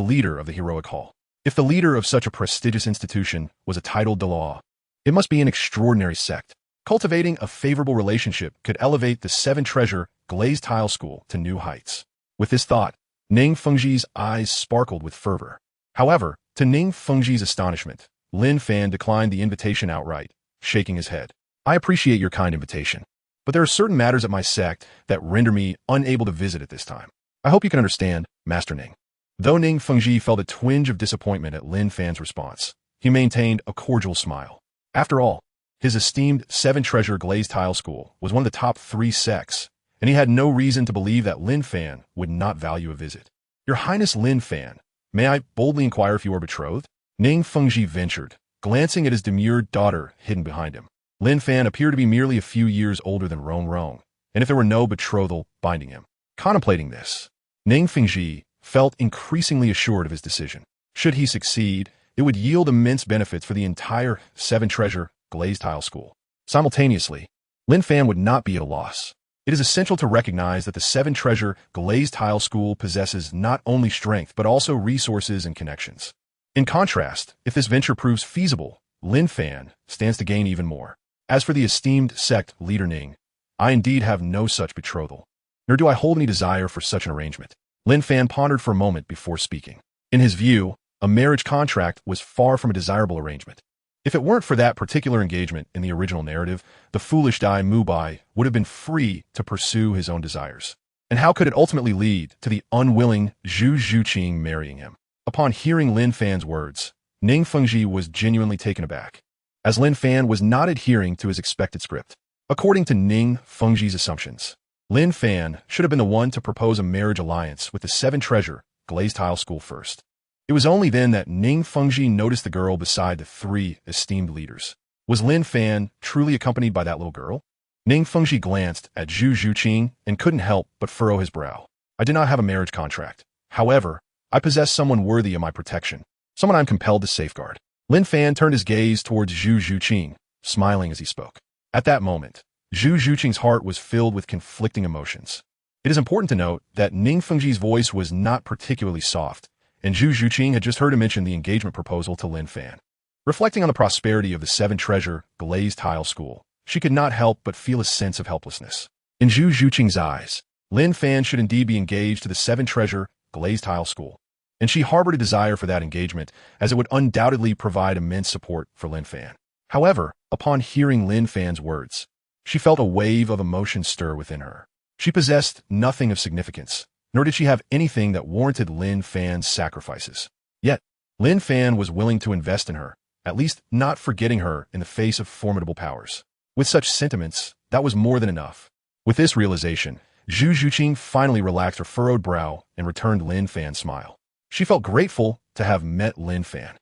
leader of the heroic hall. If the leader of such a prestigious institution was a titled Douluo, it must be an extraordinary sect. Cultivating a favorable relationship could elevate the Seven Treasure Glazed Tile School to new heights. With this thought, Ning Fengji's eyes sparkled with fervor. However, to Ning Fengji's astonishment, Lin Fan declined the invitation outright, shaking his head. I appreciate your kind invitation, but there are certain matters at my sect that render me unable to visit at this time. I hope you can understand, Master Ning. Though Ning Fengji felt a twinge of disappointment at Lin Fan's response, he maintained a cordial smile. After all, his esteemed seven-treasure glazed tile school was one of the top 3 sects, and he had no reason to believe that Lin Fan would not value a visit. Your Highness Lin Fan, may I boldly inquire if you are betrothed? Ning Fengji ventured, glancing at his demure daughter hidden behind him. Lin Fan appeared to be merely a few years older than Rong, and if there were no betrothal binding him. Contemplating this, Ning Fengji felt increasingly assured of his decision. Should he succeed, it would yield immense benefits for the entire seven-treasure glazed tile school. Simultaneously, Lin Fan would not be at a loss. It is essential to recognize that the seven-treasure glazed tile school possesses not only strength but also resources and connections. In contrast, if this venture proves feasible, Lin Fan stands to gain even more. As for the esteemed sect leader Ning, I indeed have no such betrothal, nor do I hold any desire for such an arrangement. Lin Fan pondered for a moment before speaking. In his view, a marriage contract was far from a desirable arrangement. If it weren't for that particular engagement in the original narrative, the foolish Dai Mubai would have been free to pursue his own desires. And how could it ultimately lead to the unwilling Zhu Zhuqing marrying him? Upon hearing Lin Fan's words, Ning Fengji was genuinely taken aback, as Lin Fan was not adhering to his expected script. According to Ning Fengji's assumptions, Lin Fan should have been the one to propose a marriage alliance with the seven-treasure glazed tile school first. It was only then that Ning Fengji noticed the girl beside the 3 esteemed leaders. Was Lin Fan truly accompanied by that little girl? Ning Fengji glanced at Zhu Zhuqing and couldn't help but furrow his brow. I did not have a marriage contract. However, I possess someone worthy of my protection, someone I'm compelled to safeguard. Lin Fan turned his gaze towards Zhu Zhuqing, smiling as he spoke. At that moment, Zhu Zhuqing's heart was filled with conflicting emotions. It is important to note that Ning Fengji's voice was not particularly soft, and Zhu Zhuqing had just heard him mention the engagement proposal to Lin Fan. Reflecting on the prosperity of the seven-treasure glazed tile school, she could not help but feel a sense of helplessness. In Zhu Zhuqing's eyes, Lin Fan should indeed be engaged to the seven-treasure glazed tile school, and she harbored a desire for that engagement as it would undoubtedly provide immense support for Lin Fan. However, upon hearing Lin Fan's words, she felt a wave of emotion stir within her. She possessed nothing of significance, nor did she have anything that warranted Lin Fan's sacrifices. Yet, Lin Fan was willing to invest in her, at least not forgetting her in the face of formidable powers. With such sentiments, that was more than enough. With this realization, Zhu Zhuqing finally relaxed her furrowed brow and returned Lin Fan's smile. She felt grateful to have met Lin Fan.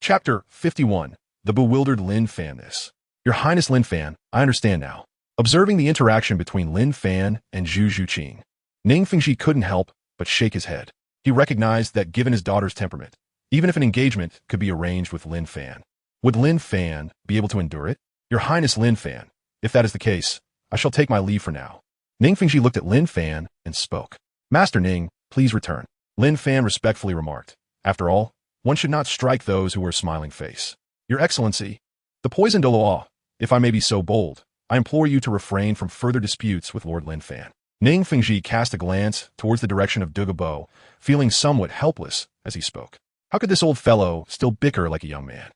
Chapter 51. The Bewildered Lin Fan. This. Your Highness Lin Fan, I understand now. Observing the interaction between Lin Fan and Zhu Zhuqing, Ning Fengji couldn't help but shake his head. He recognized that given his daughter's temperament, even if an engagement could be arranged with Lin Fan, would Lin Fan be able to endure it? Your Highness Lin Fan, if that is the case, I shall take my leave for now. Ning Fengji looked at Lin Fan and spoke. Master Ning, please return. Lin Fan respectfully remarked. After all, one should not strike those who wear a smiling face. Your Excellency, the poisoned Douluo, if I may be so bold, I implore you to refrain from further disputes with Lord Lin Fan. Ning Fengji cast a glance towards the direction of Dugu Bo, feeling somewhat helpless as he spoke. How could this old fellow still bicker like a young man?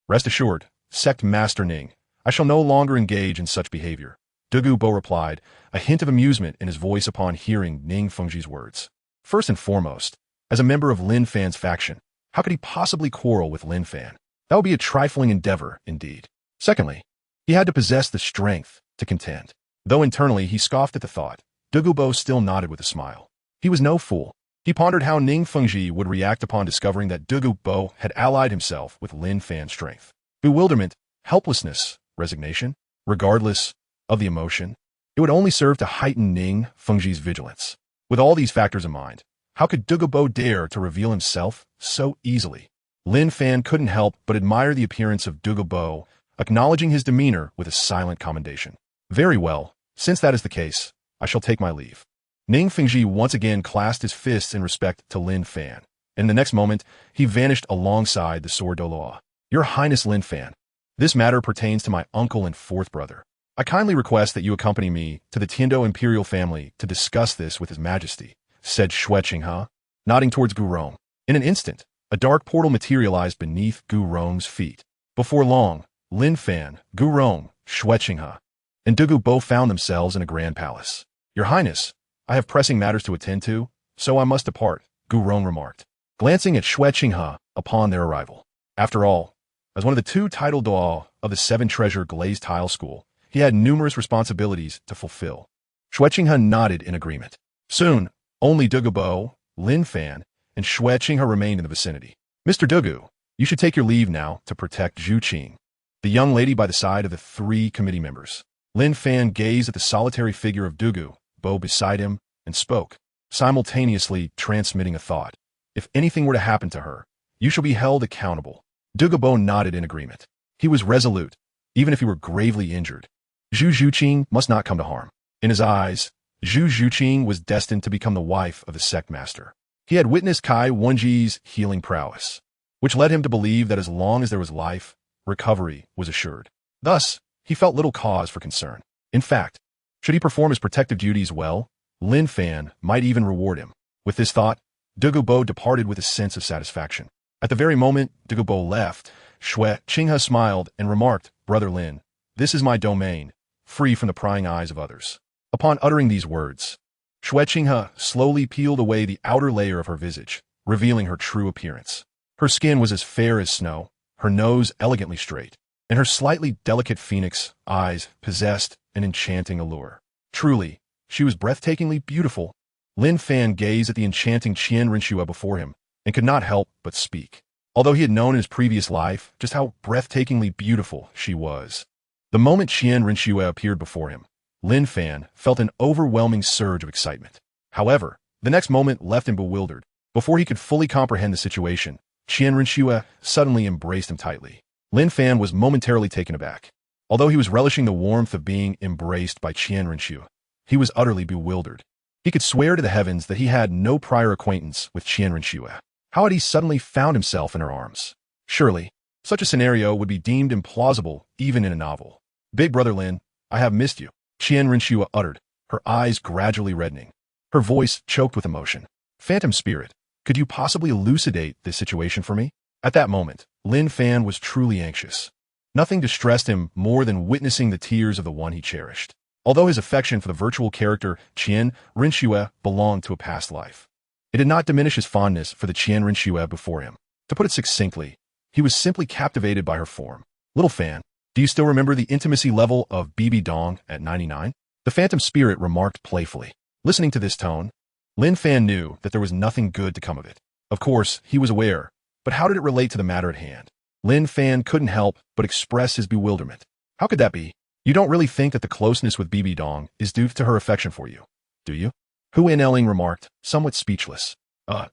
Rest assured, Sect Master Ning, I shall no longer engage in such behavior. Dugu Bo replied, a hint of amusement in his voice upon hearing Ning Fengji's words. First and foremost, as a member of Lin Fan's faction, how could he possibly quarrel with Lin Fan? That would be a trifling endeavor, indeed. Secondly, he had to possess the strength to contend. Though internally he scoffed at the thought, Dugu Bo still nodded with a smile. He was no fool. He pondered how Ning Fengji would react upon discovering that Dugu Bo had allied himself with Lin Fan's strength. Bewilderment, helplessness, resignation, regardless of the emotion, it would only serve to heighten Ning Fengji's vigilance. With all these factors in mind, how could Dugu Bo dare to reveal himself so easily? Lin Fan couldn't help but admire the appearance of Dugu Bo, acknowledging his demeanor with a silent commendation. Very well, since that is the case, I shall take my leave. Ning Fengji once again clasped his fists in respect to Lin Fan, and in the next moment, he vanished alongside the sword Douluo. Your Highness Lin Fan, this matter pertains to my uncle and fourth brother. I kindly request that you accompany me to the Tiando imperial family to discuss this with His Majesty, said Shrek Academy, nodding towards Gu Yuena. In an instant, a dark portal materialized beneath Gu Yuena's feet. Before long, Lin Fan, Gu Yuena, Shrek Academy, and Dugu Bo found themselves in a grand palace. Your Highness, I have pressing matters to attend to, so I must depart, Gu Rong remarked, glancing at Xue Qinghe upon their arrival. After all, as one of the 2 title Duo of the 7-treasure glazed tile school, he had numerous responsibilities to fulfill. Xue Qinghe nodded in agreement. Soon, only Dugu Bo, Lin Fan, and Xue Qinghe remained in the vicinity. Mr. Dugu, you should take your leave now to protect Zhu Zhuqing, the young lady by the side of the 3 committee members. Lin Fan gazed at the solitary figure of Dugu Bo beside him and spoke, simultaneously transmitting a thought. If anything were to happen to her, you shall be held accountable. Dugu Bo nodded in agreement. He was resolute, even if he were gravely injured. Zhu Zhuqing must not come to harm. In his eyes, Zhu Zhuqing was destined to become the wife of the sect master. He had witnessed Kai Wenji's healing prowess, which led him to believe that as long as there was life, recovery was assured. Thus, he felt little cause for concern. In fact, should he perform his protective duties well, Lin Fan might even reward him. With this thought, Dugu Bo departed with a sense of satisfaction. At the very moment Dugu Bo left, Xue Qinghe smiled and remarked, Brother Lin, this is my domain, free from the prying eyes of others. Upon uttering these words, Xue Qinghe slowly peeled away the outer layer of her visage, revealing her true appearance. Her skin was as fair as snow, her nose elegantly straight, and her slightly delicate phoenix eyes possessed an enchanting allure. Truly, she was breathtakingly beautiful. Lin Fan gazed at the enchanting Qian Renxue before him and could not help but speak. Although he had known in his previous life just how breathtakingly beautiful she was. The moment Qian Renxue appeared before him, Lin Fan felt an overwhelming surge of excitement. However, the next moment left him bewildered. Before he could fully comprehend the situation, Qian Renxue suddenly embraced him tightly. Lin Fan was momentarily taken aback. Although he was relishing the warmth of being embraced by Qian Renxue, he was utterly bewildered. He could swear to the heavens that he had no prior acquaintance with Qian Renxue. How had he suddenly found himself in her arms? Surely, such a scenario would be deemed implausible even in a novel. Big Brother Lin, I have missed you, Qian Renxue uttered, her eyes gradually reddening. Her voice choked with emotion. Phantom Spirit, could you possibly elucidate this situation for me? At that moment, Lin Fan was truly anxious. Nothing distressed him more than witnessing the tears of the one he cherished. Although his affection for the virtual character Qian Renxue belonged to a past life, it did not diminish his fondness for the Qian Renxue before him. To put it succinctly, he was simply captivated by her form. Little Fan, do you still remember the intimacy level of Bibi Dong at 99? The Phantom Spirit remarked playfully. Listening to this tone, Lin Fan knew that there was nothing good to come of it. Of course, he was aware, but how did it relate to the matter at hand? Lin Fan couldn't help but express his bewilderment. How could that be? You don't really think that the closeness with Bibi Dong is due to her affection for you, do you? Enrolling remarked, somewhat speechless.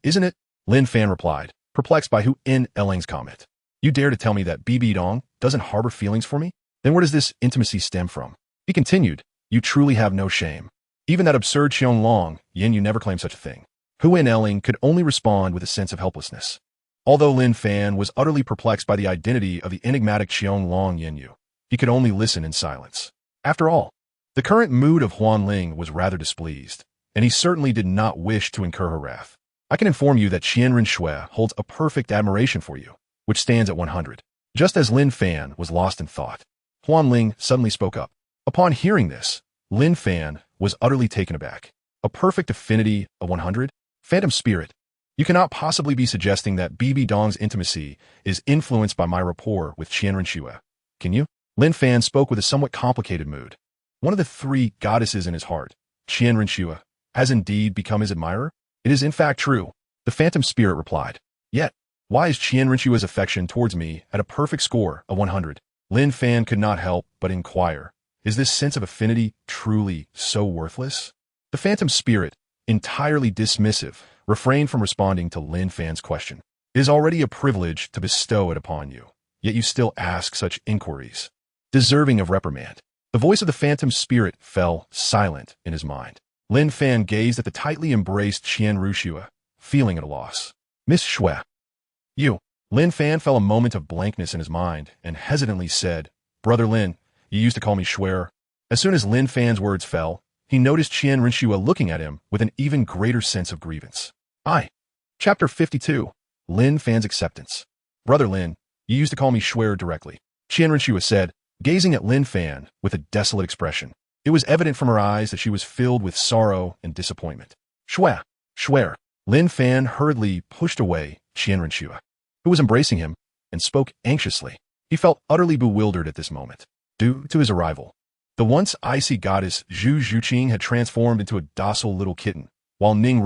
Isn't it? Lin Fan replied, perplexed by Enrolling's comment. You dare to tell me that Bibi Dong doesn't harbor feelings for me? Then where does this intimacy stem from? He continued, you truly have no shame. Even that absurd Xiong Yin, you never claimed such a thing. Enrolling could only respond with a sense of helplessness. Although Lin Fan was utterly perplexed by the identity of the enigmatic Xiong Yin, he could only listen in silence. After all, the current mood of Ling was rather displeased, and he certainly did not wish to incur her wrath. I can inform you that Qian Renxue holds a perfect admiration for you, which stands at 100. Just as Lin Fan was lost in thought, Ling suddenly spoke up. Upon hearing this, Lin Fan was utterly taken aback. A perfect affinity of 100? Phantom Spirit, you cannot possibly be suggesting that Bibi Dong's intimacy is influenced by my rapport with Qian Renxue, can you? Lin Fan spoke with a somewhat complicated mood. One of the 3 goddesses in his heart, Qian Renxue, has indeed become his admirer? It is in fact true, the Phantom Spirit replied. Yet, why is Qian Renxue's affection towards me at a perfect score of 100? Lin Fan could not help but inquire, is this sense of affinity truly so worthless? The Phantom Spirit, entirely dismissive, refrained from responding to Lin Fan's question. It is already a privilege to bestow it upon you, yet you still ask such inquiries. Deserving of reprimand. The voice of the Phantom Spirit fell silent in his mind. Lin Fan gazed at the tightly embraced Qian Renxue, feeling at a loss. Miss Xue. You. Lin Fan felt a moment of blankness in his mind and hesitantly said, Brother Lin, you used to call me Xue. As soon as Lin Fan's words fell, he noticed Qian Renxue looking at him with an even greater sense of grievance. Chapter 52. Lin Fan's Acceptance. Brother Lin, you used to call me Xue directly, Qian Renxue said, gazing at Lin Fan with a desolate expression. It was evident from her eyes that she was filled with sorrow and disappointment. Xue. Lin Fan hurriedly pushed away Qian Renxue, who was embracing him, and spoke anxiously. He felt utterly bewildered at this moment. Due to his arrival, the once icy goddess Zhu Zhuqing had transformed into a docile little kitten, while Ning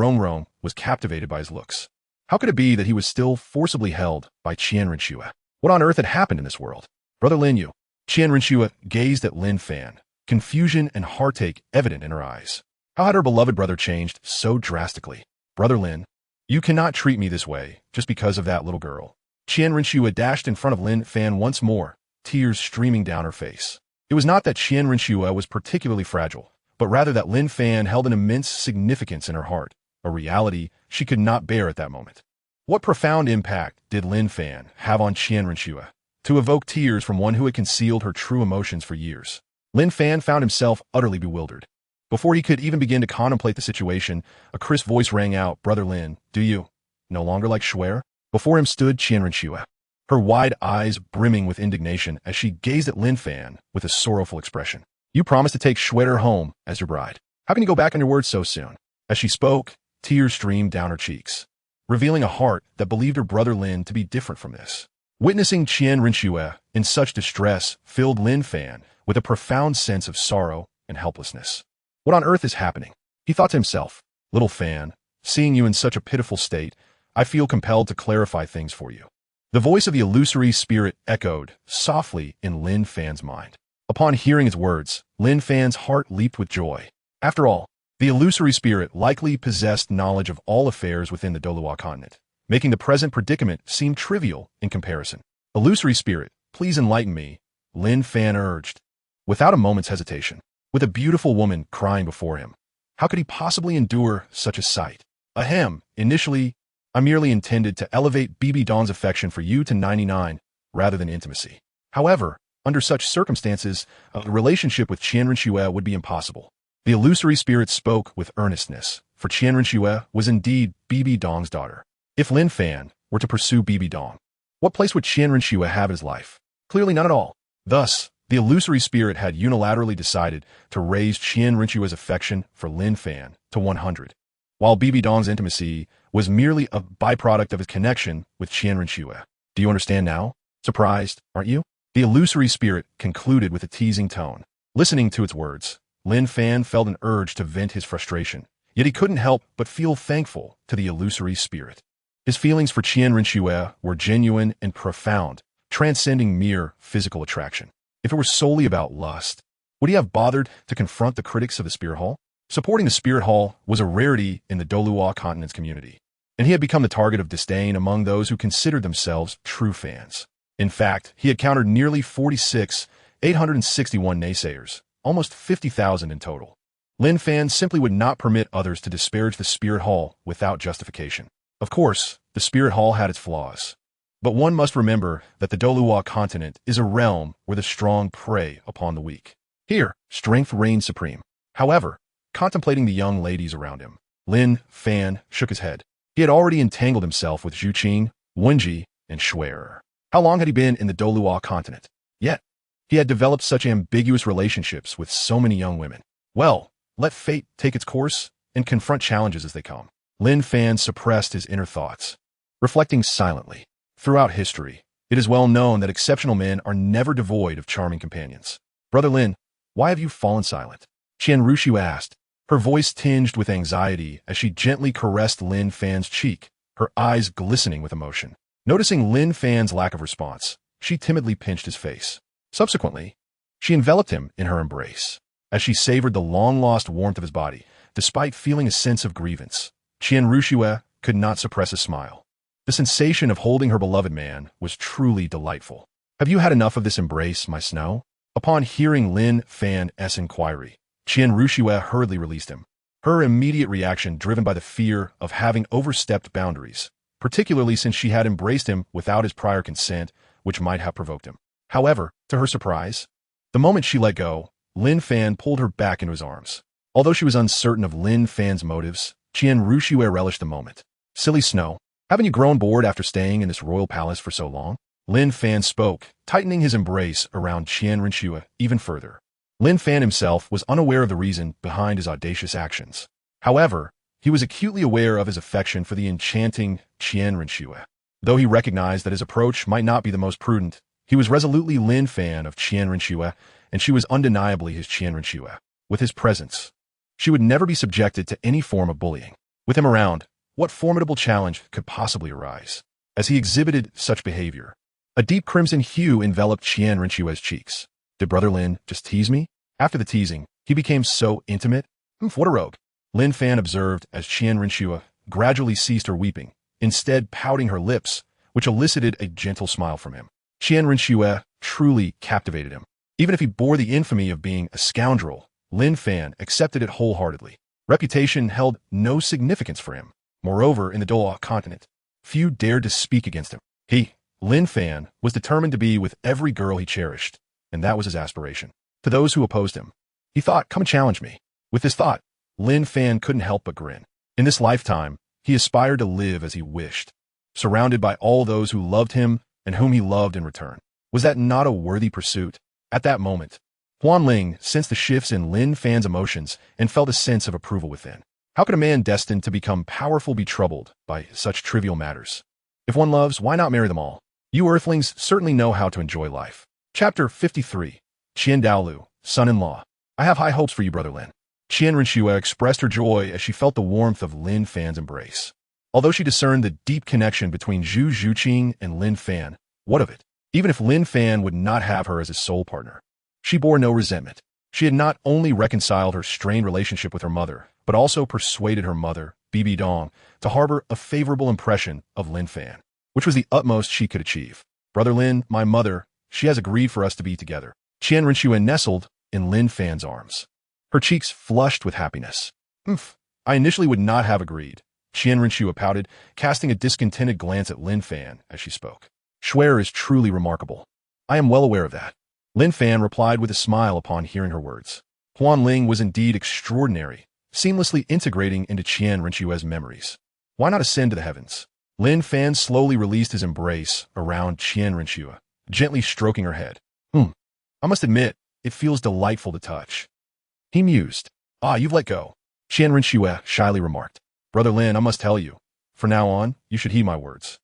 was captivated by his looks. How could it be that he was still forcibly held by Qian Renxue? What on earth had happened in this world? Brother Lin Yu. Qian Renxue gazed at Lin Fan, confusion and heartache evident in her eyes. How had her beloved brother changed so drastically? Brother Lin, you cannot treat me this way just because of that little girl. Qian Renxue dashed in front of Lin Fan once more, tears streaming down her face. It was not that Qian Renxue was particularly fragile, but rather that Lin Fan held an immense significance in her heart, a reality she could not bear at that moment. What profound impact did Lin Fan have on Qian Renxue to evoke tears from one who had concealed her true emotions for years? Lin Fan found himself utterly bewildered. Before he could even begin to contemplate the situation, a crisp voice rang out, "Brother Lin, do you no longer like Shuer?" Before him stood Qian Renxue, her wide eyes brimming with indignation as she gazed at Lin Fan with a sorrowful expression. "You promised to take Shuer home as your bride. How can you go back on your word so soon?" As she spoke, tears streamed down her cheeks, revealing a heart that believed her brother Lin to be different from this. Witnessing Qian Renxue in such distress filled Lin Fan with a profound sense of sorrow and helplessness. What on earth is happening? He thought to himself. "Little Fan, seeing you in such a pitiful state, I feel compelled to clarify things for you." The voice of the illusory spirit echoed softly in Lin Fan's mind. Upon hearing his words, Lin Fan's heart leaped with joy. After all, the illusory spirit likely possessed knowledge of all affairs within the Douluo Continent, making the present predicament seem trivial in comparison. "Illusory spirit, please enlighten me," Lin Fan urged, without a moment's hesitation. With a beautiful woman crying before him, how could he possibly endure such a sight? "Ahem, initially, I merely intended to elevate Bibi Dong's affection for you to 99 rather than intimacy. However, under such circumstances, a relationship with Qian Renxue would be impossible." The illusory spirit spoke with earnestness, for Qian Renxue was indeed Bibi Dong's daughter. If Lin Fan were to pursue Bibi Dong, what place would Qian Renxue have in his life? Clearly none at all. Thus, the illusory spirit had unilaterally decided to raise Qian Renxue's affection for Lin Fan to 100, while Bibi Dong's intimacy was merely a byproduct of his connection with Qian Renxue. Do you understand now? Surprised, aren't you? The illusory spirit concluded with a teasing tone. Listening to its words, Lin Fan felt an urge to vent his frustration, yet he couldn't help but feel thankful to the illusory spirit. His feelings for Qian Renxue were genuine and profound, transcending mere physical attraction. If it were solely about lust, would he have bothered to confront the critics of the Spirit Hall? Supporting the Spirit Hall was a rarity in the Douluo Continent's community, and he had become the target of disdain among those who considered themselves true fans. In fact, he had countered nearly 861 naysayers, almost 50,000 in total. Lin Fan simply would not permit others to disparage the Spirit Hall without justification. Of course, the Spirit Hall had its flaws. But one must remember that the Douluo Continent is a realm where the strong prey upon the weak. Here, strength reigns supreme. However, contemplating the young ladies around him, Lin Fan shook his head. He had already entangled himself with Zhu Zhuqing, Wenji, and Shuer. How long had he been in the Douluo Continent? Yet, he had developed such ambiguous relationships with so many young women. Well, let fate take its course and confront challenges as they come. Lin Fan suppressed his inner thoughts, reflecting silently. Throughout history, it is well known that exceptional men are never devoid of charming companions. "Brother Lin, why have you fallen silent?" Qian Renxue asked, her voice tinged with anxiety as she gently caressed Lin Fan's cheek, her eyes glistening with emotion. Noticing Lin Fan's lack of response, she timidly pinched his face. Subsequently, she enveloped him in her embrace. As she savored the long-lost warmth of his body, despite feeling a sense of grievance, Qian Renxue could not suppress a smile. The sensation of holding her beloved man was truly delightful. "Have you had enough of this embrace, my snow?" Upon hearing Lin Fan's inquiry, Qian Renxue hurriedly released him, her immediate reaction driven by the fear of having overstepped boundaries, particularly since she had embraced him without his prior consent, which might have provoked him. However, to her surprise, the moment she let go, Lin Fan pulled her back into his arms. Although she was uncertain of Lin Fan's motives, Qian Renxue relished the moment. "Silly Snow, haven't you grown bored after staying in this royal palace for so long?" Lin Fan spoke, tightening his embrace around Qian Renxue even further. Lin Fan himself was unaware of the reason behind his audacious actions. However, He was acutely aware of his affection for the enchanting Qian Renxue. Though he recognized that his approach might not be the most prudent, he was resolutely Lin Fan of Qian Renxue, and she was undeniably his Qian Renxue. With his presence, she would never be subjected to any form of bullying. With him around, what formidable challenge could possibly arise? As he exhibited such behavior, a deep crimson hue enveloped Qian Renxue's cheeks. Did Brother Lin just tease me? After the teasing, he became so intimate. What a rogue. Lin Fan observed as Qian Renxue gradually ceased her weeping, instead pouting her lips, which elicited a gentle smile from him. Qian Renxue truly captivated him. Even if he bore the infamy of being a scoundrel, Lin Fan accepted it wholeheartedly. Reputation held no significance for him. Moreover, in the Douluo Continent, few dared to speak against him. He, Lin Fan, was determined to be with every girl he cherished, and that was his aspiration. To those who opposed him, he thought, come and challenge me. With this thought, Lin Fan couldn't help but grin. In this lifetime, he aspired to live as he wished, surrounded by all those who loved him and whom he loved in return. Was that not a worthy pursuit? At that moment, Ling sensed the shifts in Lin Fan's emotions and felt a sense of approval within. How could a man destined to become powerful be troubled by such trivial matters? If one loves, why not marry them all? You earthlings certainly know how to enjoy life. Chapter 53. Qian Daolu, son-in-law. I have high hopes for you, Brother Lin. Qian Renxue expressed her joy as she felt the warmth of Lin Fan's embrace. Although she discerned the deep connection between Zhu Zhuqing and Lin Fan, what of it? Even if Lin Fan would not have her as his sole partner, she bore no resentment. She had not only reconciled her strained relationship with her mother, but also persuaded her mother, Bibi Dong, to harbor a favorable impression of Lin Fan, which was the utmost she could achieve. Brother Lin, my mother, she has agreed for us to be together. Qian Renxue nestled in Lin Fan's arms. Her cheeks flushed with happiness. I initially would not have agreed. Qian Renxue pouted, casting a discontented glance at Lin Fan as she spoke. Shuer is truly remarkable. I am well aware of that. Lin Fan replied with a smile upon hearing her words. Ling was indeed extraordinary, seamlessly integrating into Qian Renxue's memories. Why not ascend to the heavens? Lin Fan slowly released his embrace around Qian Renxue, gently stroking her head. I must admit, it feels delightful to touch. He mused. You've let go. Qian Renxue shyly remarked. Brother Lin, I must tell you, from now on, you should heed my words.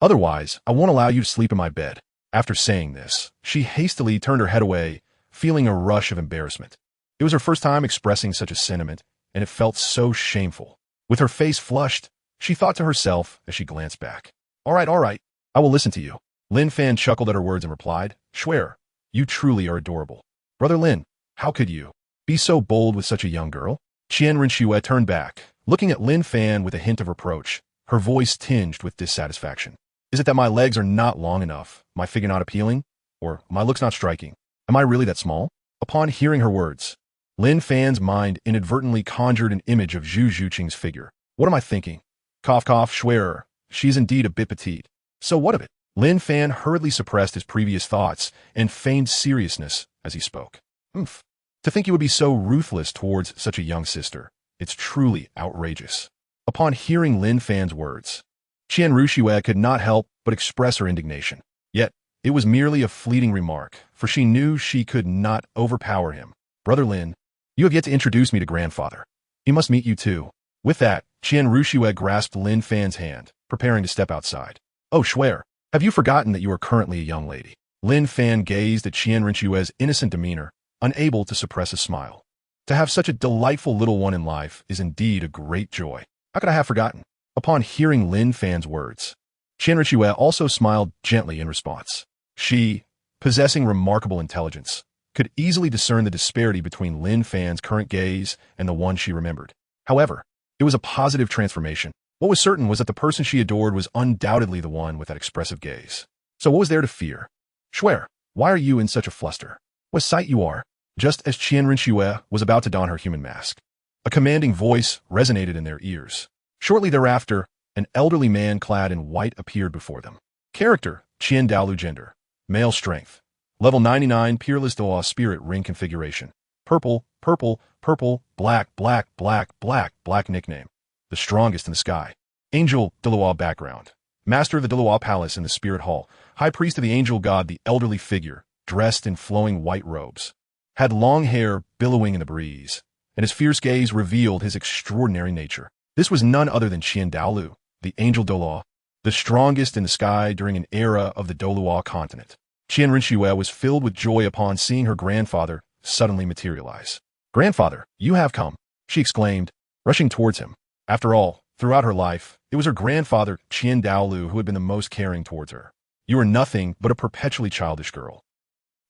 Otherwise, I won't allow you to sleep in my bed. After saying this, she hastily turned her head away, feeling a rush of embarrassment. It was her first time expressing such a sentiment, and it felt so shameful. With her face flushed, she thought to herself as she glanced back. All right, I will listen to you. Lin Fan chuckled at her words and replied, Shuer, you truly are adorable. Brother Lin, how could you be so bold with such a young girl? Qian Renxue turned back, looking at Lin Fan with a hint of reproach, her voice tinged with dissatisfaction. Is it that my legs are not long enough, my figure not appealing, or my looks not striking? Am I really that small? Upon hearing her words, Lin Fan's mind inadvertently conjured an image of Zhu Zhuqing's figure. What am I thinking? Cough, Shuer, she's indeed a bit petite. So what of it? Lin Fan hurriedly suppressed his previous thoughts and feigned seriousness as he spoke. To think you would be so ruthless towards such a young sister. It's truly outrageous. Upon hearing Lin Fan's words, Qian Renxue could not help but express her indignation. Yet, it was merely a fleeting remark, for she knew she could not overpower him. Brother Lin, you have yet to introduce me to grandfather. He must meet you too. With that, Qian Renxue grasped Lin Fan's hand, preparing to step outside. Oh, Shuer, have you forgotten that you are currently a young lady? Lin Fan gazed at Qian Renxue's innocent demeanor, unable to suppress a smile. To have such a delightful little one in life is indeed a great joy. How could I have forgotten? Upon hearing Lin Fan's words, Qian Renxue also smiled gently in response. She, possessing remarkable intelligence, could easily discern the disparity between Lin Fan's current gaze and the one she remembered. However, it was a positive transformation. What was certain was that the person she adored was undoubtedly the one with that expressive gaze. So what was there to fear? Shuer, why are you in such a fluster? What sight you are? Just as Qian Renxue was about to don her human mask, a commanding voice resonated in their ears. Shortly thereafter, an elderly man clad in white appeared before them. Character, Qian Daolu. Gender, male. Strength, level 99. Peerless Douluo spirit ring configuration. Purple, black. Nickname, the strongest in the sky. Angel, Douluo background. Master of the Douluo Palace in the Spirit Hall. High priest of the angel god. The elderly figure, dressed in flowing white robes, had long hair billowing in the breeze, and his fierce gaze revealed his extraordinary nature. This was none other than Qian Daolu, the angel Douluo, the strongest in the sky during an era of the Douluo Continent. Qian Renxue was filled with joy upon seeing her grandfather suddenly materialize. "Grandfather, you have come," she exclaimed, rushing towards him. After all, throughout her life, it was her grandfather, Qian Daolu, who had been the most caring towards her. "You are nothing but a perpetually childish girl."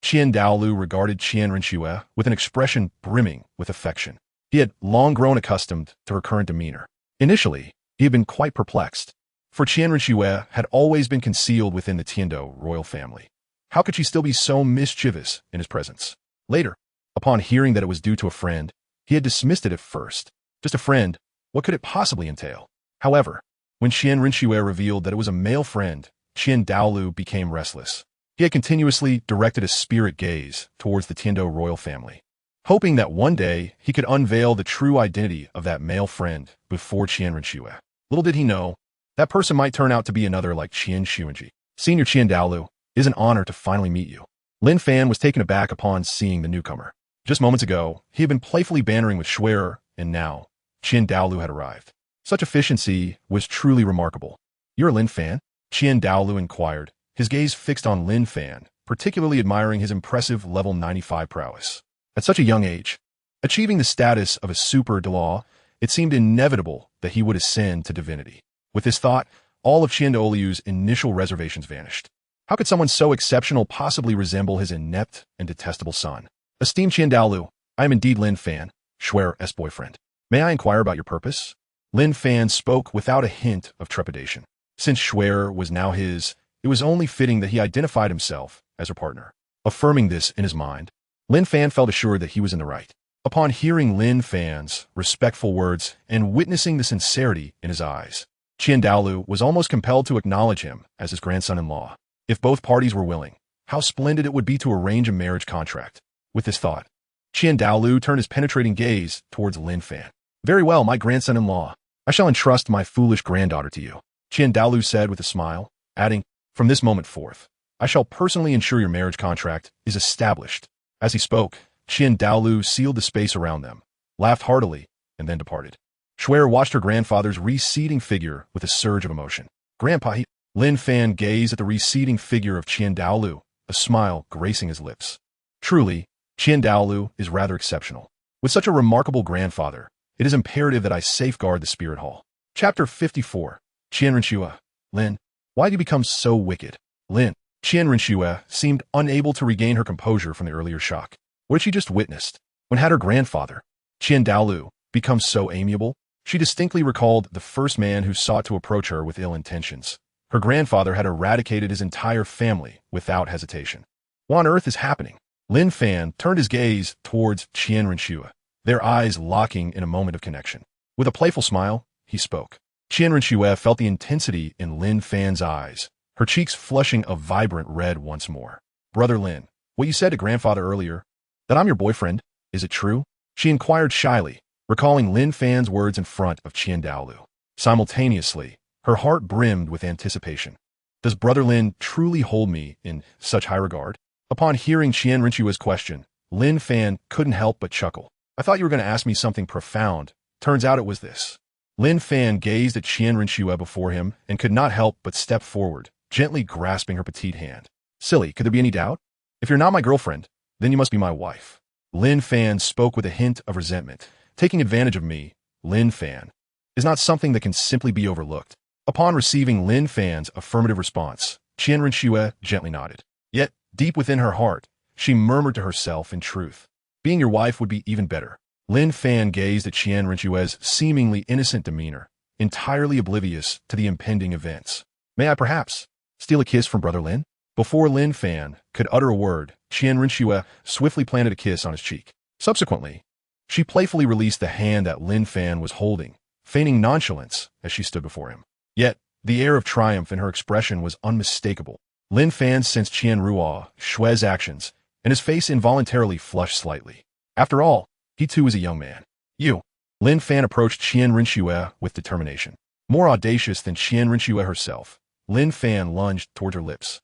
Qian Daolu regarded Qian Renxue with an expression brimming with affection. He had long grown accustomed to her current demeanor. Initially, he had been quite perplexed, for Qian Renxue had always been concealed within the Tiandou royal family. How could she still be so mischievous in his presence? Later, upon hearing that it was due to a friend, he had dismissed it at first. Just a friend, what could it possibly entail? However, when Qian Renxue revealed that it was a male friend, Qian Daolu became restless. He had continuously directed a spirit gaze towards the Tiandou royal family, hoping that one day he could unveil the true identity of that male friend before Qian Renxue. Little did he know, that person might turn out to be another like Qian Xuanji. "Senior Qian Daolu, it is an honor to finally meet you." Lin Fan was taken aback upon seeing the newcomer. Just moments ago, he had been playfully bantering with Shuer, and now, Qian Daolu had arrived. Such efficiency was truly remarkable. "You're Lin Fan?" Qian Daolu inquired, his gaze fixed on Lin Fan, particularly admiring his impressive level 95 prowess. At such a young age, achieving the status of a super Douluo, it seemed inevitable that he would ascend to divinity. With this thought, all of Qian Daolu's initial reservations vanished. How could someone so exceptional possibly resemble his inept and detestable son? "Esteemed Qian Daolu, I am indeed Lin Fan, Shuer's boyfriend. May I inquire about your purpose?" Lin Fan spoke without a hint of trepidation. Since Shuer was now his, it was only fitting that he identified himself as her partner. Affirming this in his mind, Lin Fan felt assured that he was in the right. Upon hearing Lin Fan's respectful words and witnessing the sincerity in his eyes, Qian Daolu was almost compelled to acknowledge him as his grandson-in-law. If both parties were willing, how splendid it would be to arrange a marriage contract. With this thought, Qian Daolu turned his penetrating gaze towards Lin Fan. "Very well, my grandson-in-law. I shall entrust my foolish granddaughter to you," Qian Daolu said with a smile, adding, "From this moment forth, I shall personally ensure your marriage contract is established." As he spoke, Qian Daolu sealed the space around them, laughed heartily, and then departed. Shuer watched her grandfather's receding figure with a surge of emotion. "Grandpa," Lin Fan gazed at the receding figure of Qian Daolu, a smile gracing his lips. Truly, Qian Daolu is rather exceptional. With such a remarkable grandfather, it is imperative that I safeguard the spirit hall. Chapter 54. Qian Renxue. "Lin, why did you become so wicked?" Lin. Qian Renxue seemed unable to regain her composure from the earlier shock. What had she just witnessed? When had her grandfather, Qian Daolu, become so amiable? She distinctly recalled the first man who sought to approach her with ill intentions. Her grandfather had eradicated his entire family without hesitation. What on earth is happening? Lin Fan turned his gaze towards Qian Renxue, their eyes locking in a moment of connection. With a playful smile, he spoke. Qian Renxue felt the intensity in Lin Fan's eyes, her cheeks flushing a vibrant red once more. "Brother Lin, what you said to grandfather earlier, that I'm your boyfriend, is it true?" she inquired shyly, recalling Lin Fan's words in front of Qian Daolu. Simultaneously, her heart brimmed with anticipation. Does Brother Lin truly hold me in such high regard? Upon hearing Qian Renxue's question, Lin Fan couldn't help but chuckle. "I thought you were going to ask me something profound. Turns out it was this." Lin Fan gazed at Qian Renxue before him and could not help but step forward, gently grasping her petite hand. "Silly, could there be any doubt? If you're not my girlfriend, then you must be my wife." Lin Fan spoke with a hint of resentment. "Taking advantage of me, Lin Fan, is not something that can simply be overlooked." Upon receiving Lin Fan's affirmative response, Qian Renxue gently nodded. Yet, deep within her heart, she murmured to herself in truth, "Being your wife would be even better." Lin Fan gazed at Qian Renxue's seemingly innocent demeanor, entirely oblivious to the impending events. "May I perhaps steal a kiss from Brother Lin?" Before Lin Fan could utter a word, Qian Renxue swiftly planted a kiss on his cheek. Subsequently, she playfully released the hand that Lin Fan was holding, feigning nonchalance as she stood before him. Yet, the air of triumph in her expression was unmistakable. Lin Fan sensed Qian Renxue's actions, and his face involuntarily flushed slightly. After all, he too was a young man. "You." Lin Fan approached Qian Renxue with determination. More audacious than Qian Renxue herself, Lin Fan lunged toward her lips.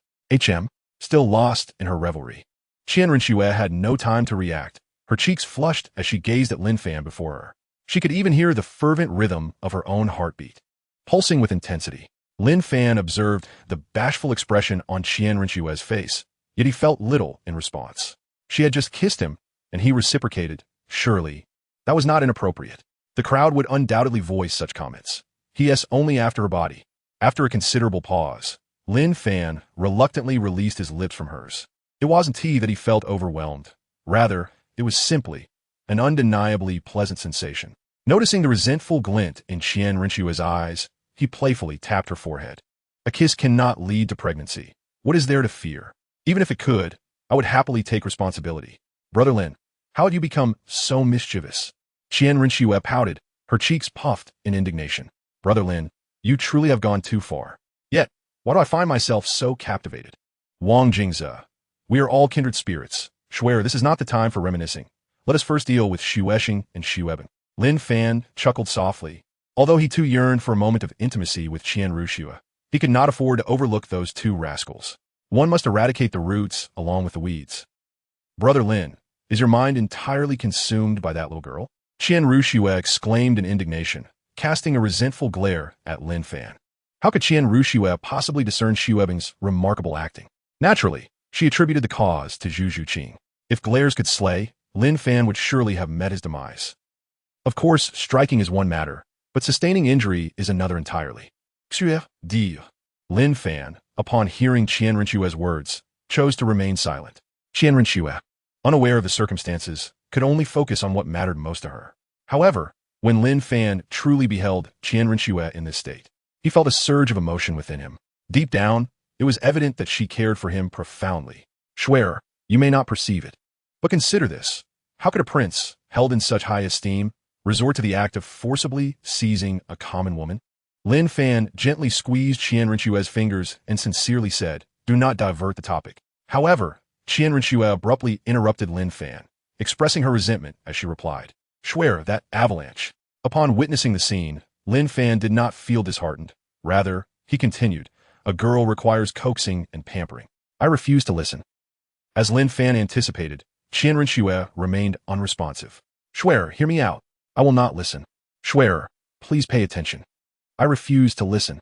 Still lost in her revelry. Qian Renxue had no time to react, Her cheeks flushed as she gazed at Lin Fan before her. She could even hear the fervent rhythm of her own heartbeat, pulsing with intensity. Lin Fan observed the bashful expression on Renxue's face, yet he felt little in response. She had just kissed him, and he reciprocated. Surely, that was not inappropriate. The crowd would undoubtedly voice such comments. Yes, only after her body. After a considerable pause, Lin Fan reluctantly released his lips from hers. It wasn't that he felt overwhelmed. Rather, it was simply an undeniably pleasant sensation. Noticing the resentful glint in Renxue's eyes, he playfully tapped her forehead. A kiss cannot lead to pregnancy. What is there to fear? Even if it could, I would happily take responsibility. Brother Lin, how had you become so mischievous? Renxue pouted, her cheeks puffed in indignation. Brother Lin, you truly have gone too far. Yet, why do I find myself so captivated? Wang Jingze, we are all kindred spirits. Swear, this is not the time for reminiscing. Let us first deal with Xu Eshing and Xu Eben. Lin Fan chuckled softly. Although he too yearned for a moment of intimacy with Renxue, he could not afford to overlook those two rascals. One must eradicate the roots along with the weeds. Brother Lin, is your mind entirely consumed by that little girl? Renxue exclaimed in indignation, casting a resentful glare at Lin Fan. How could Renxue possibly discern Xu Ebing's remarkable acting? Naturally, she attributed the cause to Zhu Zhuqing. If glares could slay, Lin Fan would surely have met his demise. Of course, striking is one matter, but sustaining injury is another entirely. Lin Fan, upon hearing Renxue's words, chose to remain silent. Renxue, unaware of the circumstances, could only focus on what mattered most to her. However, when Lin Fan truly beheld Renxue in this state, he felt a surge of emotion within him. Deep down, it was evident that she cared for him profoundly. Swear, you may not perceive it, but consider this. How could a prince, held in such high esteem, resort to the act of forcibly seizing a common woman? Lin Fan gently squeezed Renxue's fingers and sincerely said, do not divert the topic. However, Renxue abruptly interrupted Lin Fan, expressing her resentment as she replied, swear, that avalanche. Upon witnessing the scene, Lin Fan did not feel disheartened. Rather, he continued, a girl requires coaxing and pampering. I refuse to listen. As Lin Fan anticipated, Renxue remained unresponsive. Swear, hear me out. I will not listen. Swear, please pay attention. I refuse to listen.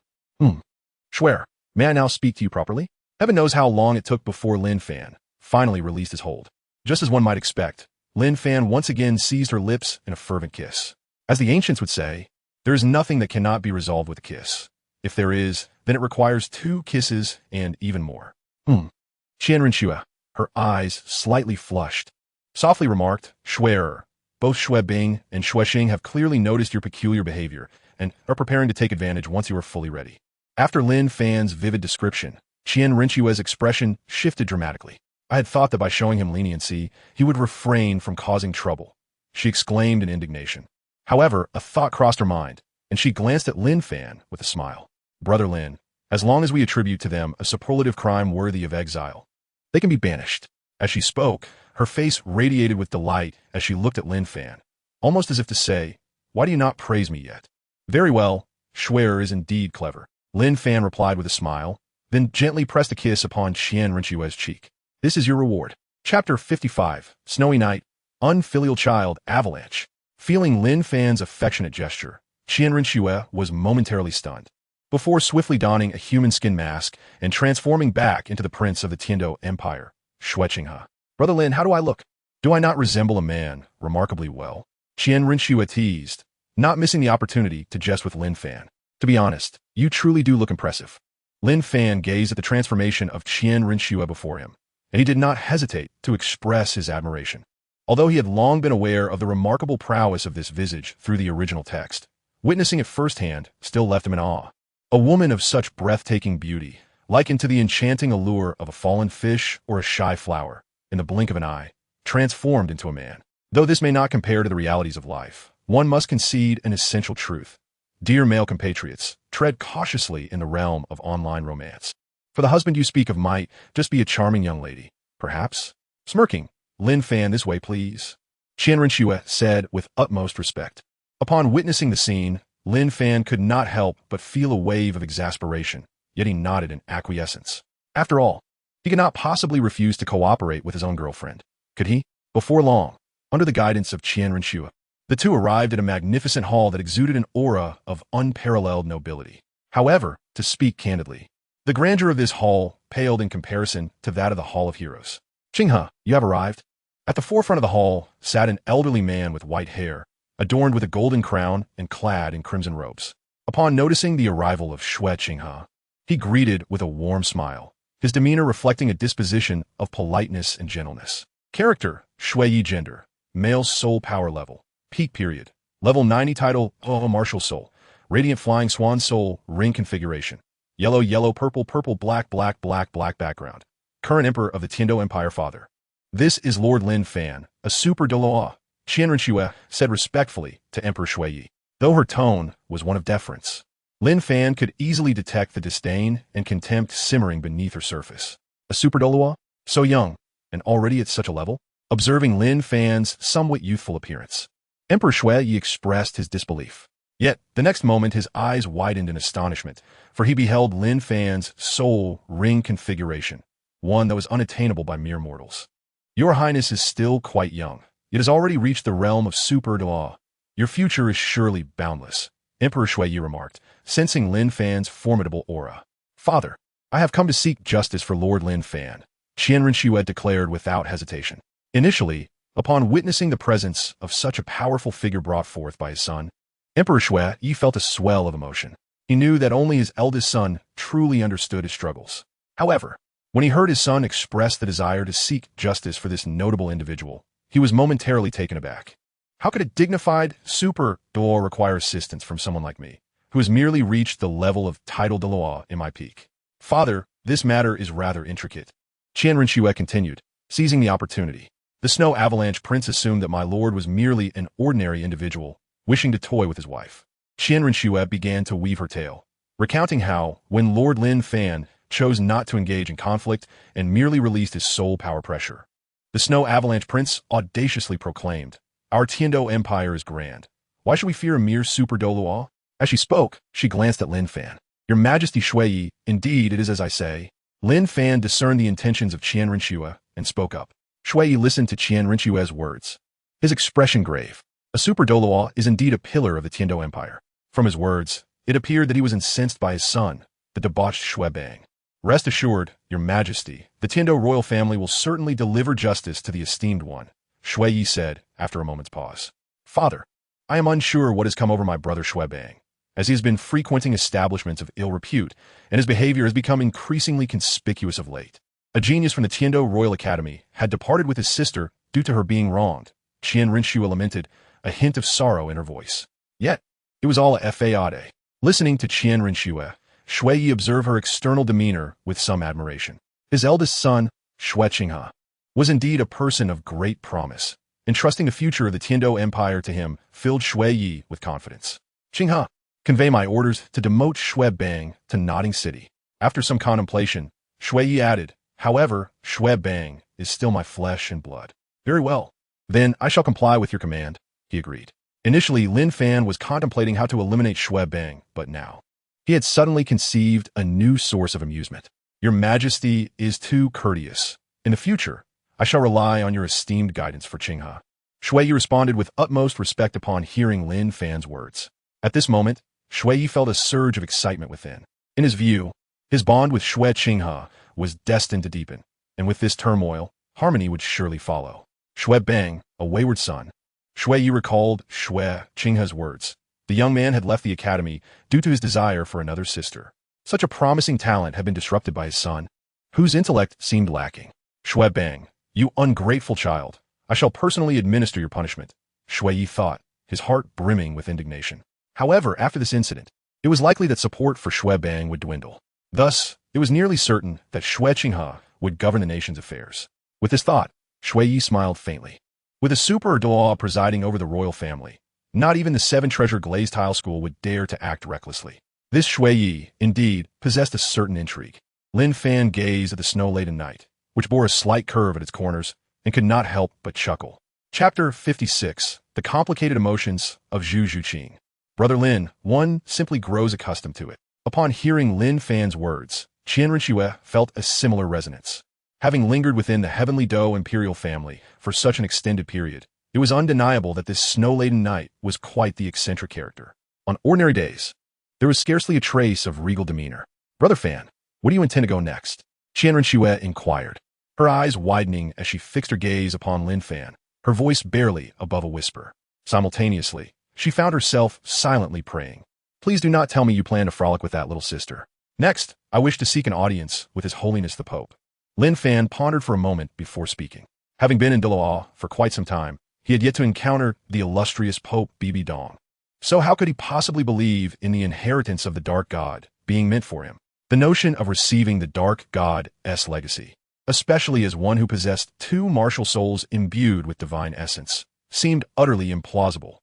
Swear, may I now speak to you properly? Heaven knows how long it took before Lin Fan finally released his hold. Just as one might expect, Lin Fan once again seized her lips in a fervent kiss. As the ancients would say, there is nothing that cannot be resolved with a kiss. If there is, then it requires 2 kisses and even more. Renxue, her eyes slightly flushed, softly remarked, Swearer, both Xue Bing and Xue Xing have clearly noticed your peculiar behavior and are preparing to take advantage once you are fully ready. After Lin Fan's vivid description, Renxue's expression shifted dramatically. I had thought that by showing him leniency, he would refrain from causing trouble. She exclaimed in indignation. However, a thought crossed her mind, and she glanced at Lin Fan with a smile. Brother Lin, as long as we attribute to them a superlative crime worthy of exile, they can be banished. As she spoke, her face radiated with delight as she looked at Lin Fan, almost as if to say, why do you not praise me yet? Very well, Schwerer is indeed clever. Lin Fan replied with a smile, then gently pressed a kiss upon Renxue's cheek. This is your reward. Chapter 55, Snowy Night, Unfilial Child, Avalanche. Feeling Lin Fan's affectionate gesture, Renxue was momentarily stunned. Before swiftly donning a human skin mask and transforming back into the prince of the Tiandou Empire, Shueqinghe. Brother Lin, how do I look? Do I not resemble a man remarkably well? Renxue teased, not missing the opportunity to jest with Lin Fan. To be honest, you truly do look impressive. Lin Fan gazed at the transformation of Renxue before him, and he did not hesitate to express his admiration. Although he had long been aware of the remarkable prowess of this visage through the original text, witnessing it firsthand still left him in awe. A woman of such breathtaking beauty, likened to the enchanting allure of a fallen fish or a shy flower, in the blink of an eye, transformed into a man. Though this may not compare to the realities of life, one must concede an essential truth. Dear male compatriots, tread cautiously in the realm of online romance. For the husband you speak of might just be a charming young lady, perhaps. Smirking, Lin Fan, this way, please. Renxue said with utmost respect. Upon witnessing the scene, Lin Fan could not help but feel a wave of exasperation, yet he nodded in acquiescence. After all, he could not possibly refuse to cooperate with his own girlfriend, could he? Before long, under the guidance of Qian Renxue. The two arrived at a magnificent hall that exuded an aura of unparalleled nobility. However, to speak candidly, the grandeur of this hall paled in comparison to that of the Hall of Heroes. Qinghe, you have arrived. At the forefront of the hall sat an elderly man with white hair, adorned with a golden crown and clad in crimson robes. Upon noticing the arrival of Shui Qinghe, he greeted with a warm smile, his demeanor reflecting a disposition of politeness and gentleness. Character, Shui Yi. Gender, male. Soul power level, peak period, level 90. Title, martial soul, radiant flying swan soul, ring configuration, yellow yellow purple purple black black black black background. Current emperor of the Tiando Empire. Father. This is Lord Lin Fan, a super Douluo, Qian Renxue said respectfully to Emperor Shui Yi. Though her tone was one of deference, Lin Fan could easily detect the disdain and contempt simmering beneath her surface. A super Douluo? So young, and already at such a level? Observing Lin Fan's somewhat youthful appearance, Emperor Shui Yi expressed his disbelief. Yet, the next moment his eyes widened in astonishment, for he beheld Lin Fan's soul ring configuration, one that was unattainable by mere mortals. Your Highness is still quite young, yet has already reached the realm of super Douluo. Your future is surely boundless, Emperor Shui Yi remarked, sensing Lin Fan's formidable aura. Father, I have come to seek justice for Lord Lin Fan, Qian Renxue declared without hesitation. Initially, upon witnessing the presence of such a powerful figure brought forth by his son, Emperor Shui Yi felt a swell of emotion. He knew that only his eldest son truly understood his struggles. However, when he heard his son express the desire to seek justice for this notable individual, he was momentarily taken aback. How could a dignified super Douluo require assistance from someone like me, who has merely reached the level of title Douluo in my peak? Father, this matter is rather intricate, Qian Renxue continued, seizing the opportunity. The Snow Avalanche Prince assumed that my lord was merely an ordinary individual, wishing to toy with his wife. Qian Renxue began to weave her tale, recounting how, when Lord Lin Fan chose not to engage in conflict and merely released his soul power pressure, the Snow Avalanche Prince audaciously proclaimed, "Our Tiando Empire is grand. Why should we fear a mere super Douluo?" As she spoke, she glanced at Lin Fan. Your Majesty Shui Yi, indeed it is as I say. Lin Fan discerned the intentions of Qian Renxue and spoke up. Shui Yi listened to Qian Renxue's words, his expression grave. A super Douluo is indeed a pillar of the Tiando Empire. From his words, it appeared that he was incensed by his son, the debauched Shui Bang. Rest assured, Your Majesty, the Tiando royal family will certainly deliver justice to the esteemed one, Shui Yi said after a moment's pause. Father, I am unsure what has come over my brother Shui Bang, as he has been frequenting establishments of ill repute, and his behavior has become increasingly conspicuous of late. A genius from the Tiando Royal Academy had departed with his sister due to her being wronged, Qian Renxue lamented, a hint of sorrow in her voice. Yet, it was all a fade. Listening to Qian Renxue, Shui Yi observed her external demeanor with some admiration. His eldest son, Shui Qinghe, was indeed a person of great promise. Entrusting the future of the Tiando Empire to him filled Shui Yi with confidence. Qinghe, convey my orders to demote Shui Bang to Nodding City. After some contemplation, Shui Yi added, however, Shui Bang is still my flesh and blood. Very well. Then I shall comply with your command, he agreed. Initially, Lin Fan was contemplating how to eliminate Shui Bang, but now he had suddenly conceived a new source of amusement. Your Majesty is too courteous. In the future, I shall rely on your esteemed guidance for Qinghe. Shui Yi responded with utmost respect upon hearing Lin Fan's words. At this moment, Shui Yi felt a surge of excitement within. In his view, his bond with Shui Qinghe was destined to deepen, and with this turmoil, harmony would surely follow. Shui Bang, a wayward son. Shui Yi recalled Shui Qinghe's words. The young man had left the academy due to his desire for another sister. Such a promising talent had been disrupted by his son, whose intellect seemed lacking. Shui Bang, you ungrateful child, I shall personally administer your punishment, Shui Yi thought, his heart brimming with indignation. However, after this incident, it was likely that support for Shui Bang would dwindle. Thus, it was nearly certain that Shui Qinghe would govern the nation's affairs. With this thought, Shui Yi smiled faintly. With a super Douluo presiding over the royal family, not even the seven-treasure glazed tile school would dare to act recklessly. This Shui Yi, indeed, possessed a certain intrigue. Lin Fan gazed at the snow-laden night, which bore a slight curve at its corners, and could not help but chuckle. Chapter 56. The Complicated Emotions of Zhu Zhuqing. Brother Lin, one simply grows accustomed to it. Upon hearing Lin Fan's words, Qian Renxue felt a similar resonance. Having lingered within the Heavenly Dou imperial family for such an extended period, It was undeniable that this snow-laden knight was quite the eccentric character. On ordinary days, there was scarcely a trace of regal demeanor. "Brother Fan, where do you intend to go next?" Qian Renxue inquired, her eyes widening as she fixed her gaze upon Lin Fan, her voice barely above a whisper. Simultaneously, she found herself silently praying. "Please do not tell me you plan to frolic with that little sister." "Next, I wish to seek an audience with His Holiness the Pope." Lin Fan pondered for a moment before speaking. Having been in Douluo for quite some time, he had yet to encounter the illustrious Pope Bibi Dong. So how could he possibly believe in the inheritance of the Dark God being meant for him? The notion of receiving the Dark God's legacy, especially as one who possessed two martial souls imbued with divine essence, seemed utterly implausible.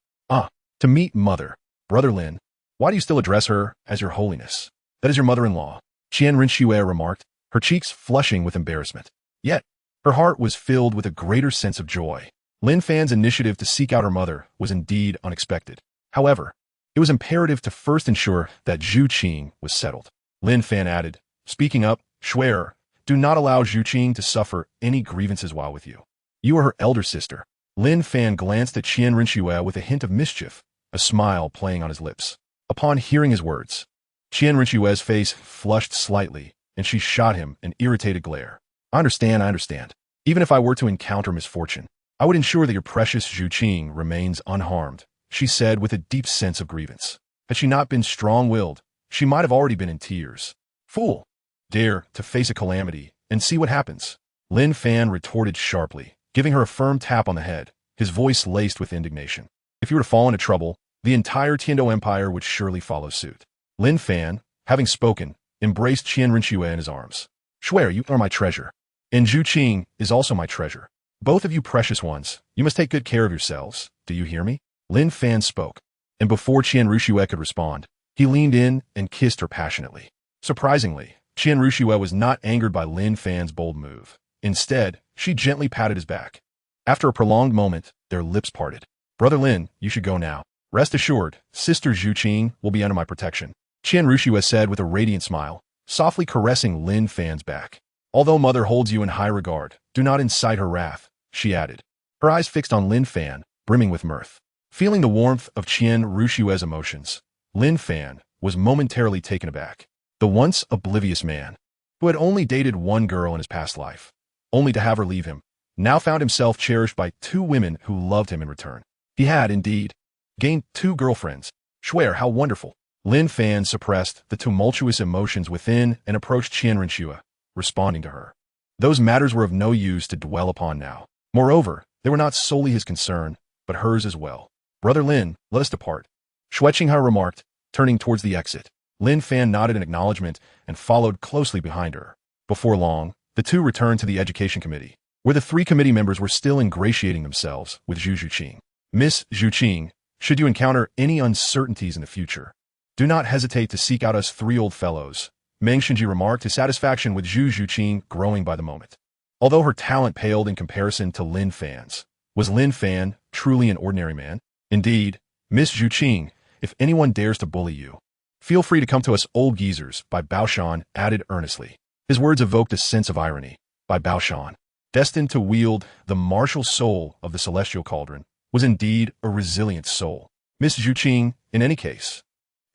To meet Mother, Brother Lin, why do you still address her as Your Holiness? That is your mother-in-law, Qian Renxue remarked, her cheeks flushing with embarrassment. Yet, her heart was filled with a greater sense of joy. Lin Fan's initiative to seek out her mother was indeed unexpected. However, it was imperative to first ensure that Zhu Zhuqing was settled. Lin Fan added, "Speaking up, Shuer, do not allow Zhu Zhuqing to suffer any grievances while with you. You are her elder sister." Lin Fan glanced at Qian Renxue with a hint of mischief, a smile playing on his lips. Upon hearing his words, Qian Renxue's face flushed slightly, and she shot him an irritated glare. I understand. Even if I were to encounter misfortune, I would ensure that your precious Zhu Zhuqing remains unharmed," she said with a deep sense of grievance. Had she not been strong-willed, she might have already been in tears. "Fool! Dare to face a calamity and see what happens," Lin Fan retorted sharply, giving her a firm tap on the head, his voice laced with indignation. "If you were to fall into trouble, the entire Tiandou Empire would surely follow suit." Lin Fan, having spoken, embraced Qian Renxue in his arms. "Shuer, you are my treasure, and Zhu Zhuqing is also my treasure. Both of you precious ones, you must take good care of yourselves. Do you hear me?" Lin Fan spoke, and before Qian Renxue could respond, he leaned in and kissed her passionately. Surprisingly, Qian Renxue was not angered by Lin Fan's bold move. Instead, she gently patted his back. After a prolonged moment, their lips parted. "Brother Lin, you should go now. Rest assured, Sister Zhu Zhuqing will be under my protection," Qian Renxue said with a radiant smile, softly caressing Lin Fan's back. "Although Mother holds you in high regard, do not incite her wrath," she added, her eyes fixed on Lin Fan, brimming with mirth. Feeling the warmth of Qian Renxue's emotions, Lin Fan was momentarily taken aback. The once oblivious man, who had only dated one girl in his past life, only to have her leave him, now found himself cherished by two women who loved him in return. He had, indeed, gained two girlfriends. Shuer, how wonderful! Lin Fan suppressed the tumultuous emotions within and approached Qian Renxue, responding to her. Those matters were of no use to dwell upon now. Moreover, they were not solely his concern, but hers as well. "Brother Lin, let us depart," Shu Qinghe remarked, turning towards the exit. Lin Fan nodded in acknowledgement and followed closely behind her. Before long, the two returned to the Education Committee, where the three committee members were still ingratiating themselves with Zhu Zhuqing. "Miss Zhu Zhuqing, should you encounter any uncertainties in the future, do not hesitate to seek out us three old fellows," Meng Shu remarked, his satisfaction with Zhu Zhuqing growing by the moment. Although her talent paled in comparison to Lin Fan's, was Lin Fan truly an ordinary man? "Indeed, Miss Zhu Zhuqing, if anyone dares to bully you, feel free to come to us old geezers," Bai Baoshan added earnestly. His words evoked a sense of irony. Bai Baoshan, destined to wield the martial soul of the celestial cauldron, was indeed a resilient soul. Miss Zhu Zhuqing, in any case.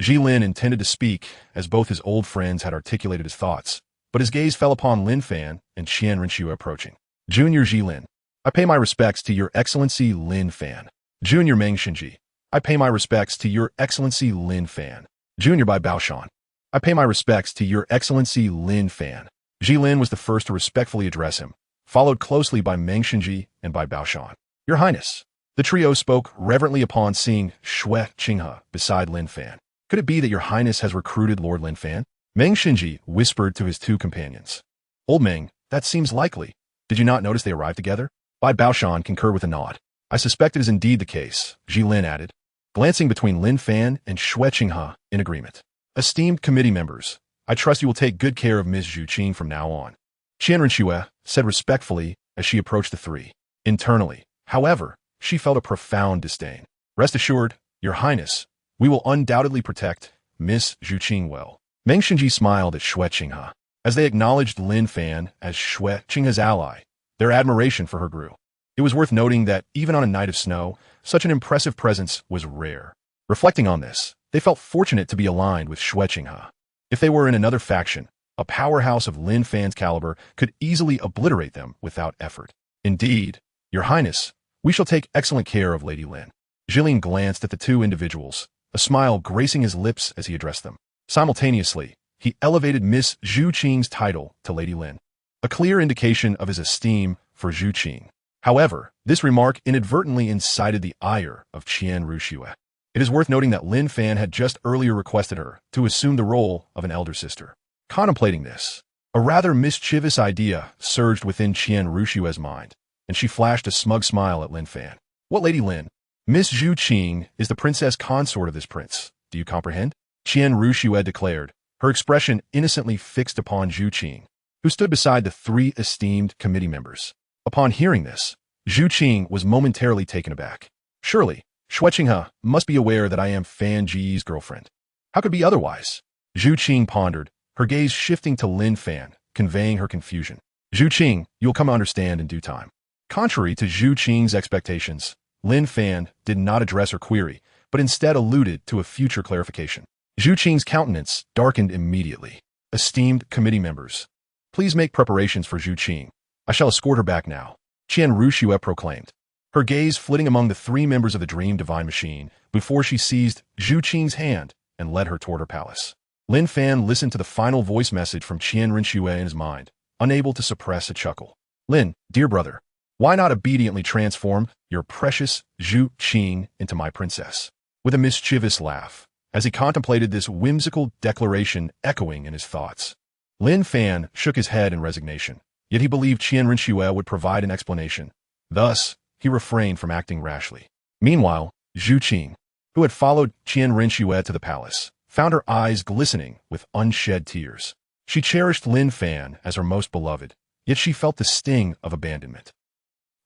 Lin intended to speak, as both his old friends had articulated his thoughts, but his gaze fell upon Lin Fan and Qian Renxue approaching. "Junior Lin, I pay my respects to Your Excellency Lin Fan." "Junior Meng Shinji, I pay my respects to Your Excellency Lin Fan." "Junior Bai Baoshan, I pay my respects to Your Excellency Lin Fan." Lin was the first to respectfully address him, followed closely by Meng Shinji and Bai Baoshan. "Your Highness." The trio spoke reverently upon seeing Shu Qinghe beside Lin Fan. "Could it be that Your Highness has recruited Lord Lin Fan?" Meng Shinji whispered to his two companions. "Old Meng, that seems likely. Did you not notice they arrived together?" Bai Baoshan concurred with a nod. "I suspect it is indeed the case," Lin added, glancing between Lin Fan and Shu Qinghe in agreement. "Esteemed committee members, I trust you will take good care of Ms. Zhu Zhuqing from now on," Qian Renxue said respectfully as she approached the three. Internally, however, she felt a profound disdain. "Rest assured, Your Highness, we will undoubtedly protect Miss Zhu Zhuqing well." Meng Shinji smiled at Shu Qinghe. As they acknowledged Lin Fan as Shu Qinghe's ally, their admiration for her grew. It was worth noting that even on a night of snow, such an impressive presence was rare. Reflecting on this, they felt fortunate to be aligned with Shue Qinghe. If they were in another faction, a powerhouse of Lin Fan's caliber could easily obliterate them without effort. Indeed, Your Highness, we shall take excellent care of Lady Lin. Jilin glanced at the two individuals, a smile gracing his lips as he addressed them. Simultaneously, he elevated Miss Zhu Qing's title to Lady Lin, a clear indication of his esteem for Zhu Qing. However, this remark inadvertently incited the ire of Qian Ruxue. It is worth noting that Lin Fan had just earlier requested her to assume the role of an elder sister. Contemplating this, a rather mischievous idea surged within Qian Ruxue's mind, and she flashed a smug smile at Lin Fan. What, Lady Lin? Miss Zhu Qing is the princess consort of this prince. Do you comprehend? Qian Ruxue declared, her expression innocently fixed upon Zhu Qing, who stood beside the three esteemed committee members. Upon hearing this, Zhu Qing was momentarily taken aback. Surely, Shue Qinghe must be aware that I am Fan Ji's girlfriend. How could it be otherwise? Zhu Qing pondered, her gaze shifting to Lin Fan, conveying her confusion. Zhu Qing, you'll come to understand in due time. Contrary to Zhu Qing's expectations, Lin Fan did not address her query, but instead alluded to a future clarification. Zhu Qing's countenance darkened immediately. Esteemed committee members, please make preparations for Zhu Qing. I shall escort her back now, Qian Ruxue proclaimed, her gaze flitting among the three members of the Dream Divine Machine before she seized Zhu Qing's hand and led her toward her palace. Lin Fan listened to the final voice message from Qian Renxue in his mind, unable to suppress a chuckle. Lin, dear brother, why not obediently transform your precious Zhu Qing into my princess? With a mischievous laugh, as he contemplated this whimsical declaration echoing in his thoughts, Lin Fan shook his head in resignation, yet he believed Qian Renxue would provide an explanation. Thus, he refrained from acting rashly. Meanwhile, Zhu Qing, who had followed Qian Renxue to the palace, found her eyes glistening with unshed tears. She cherished Lin Fan as her most beloved, yet she felt the sting of abandonment.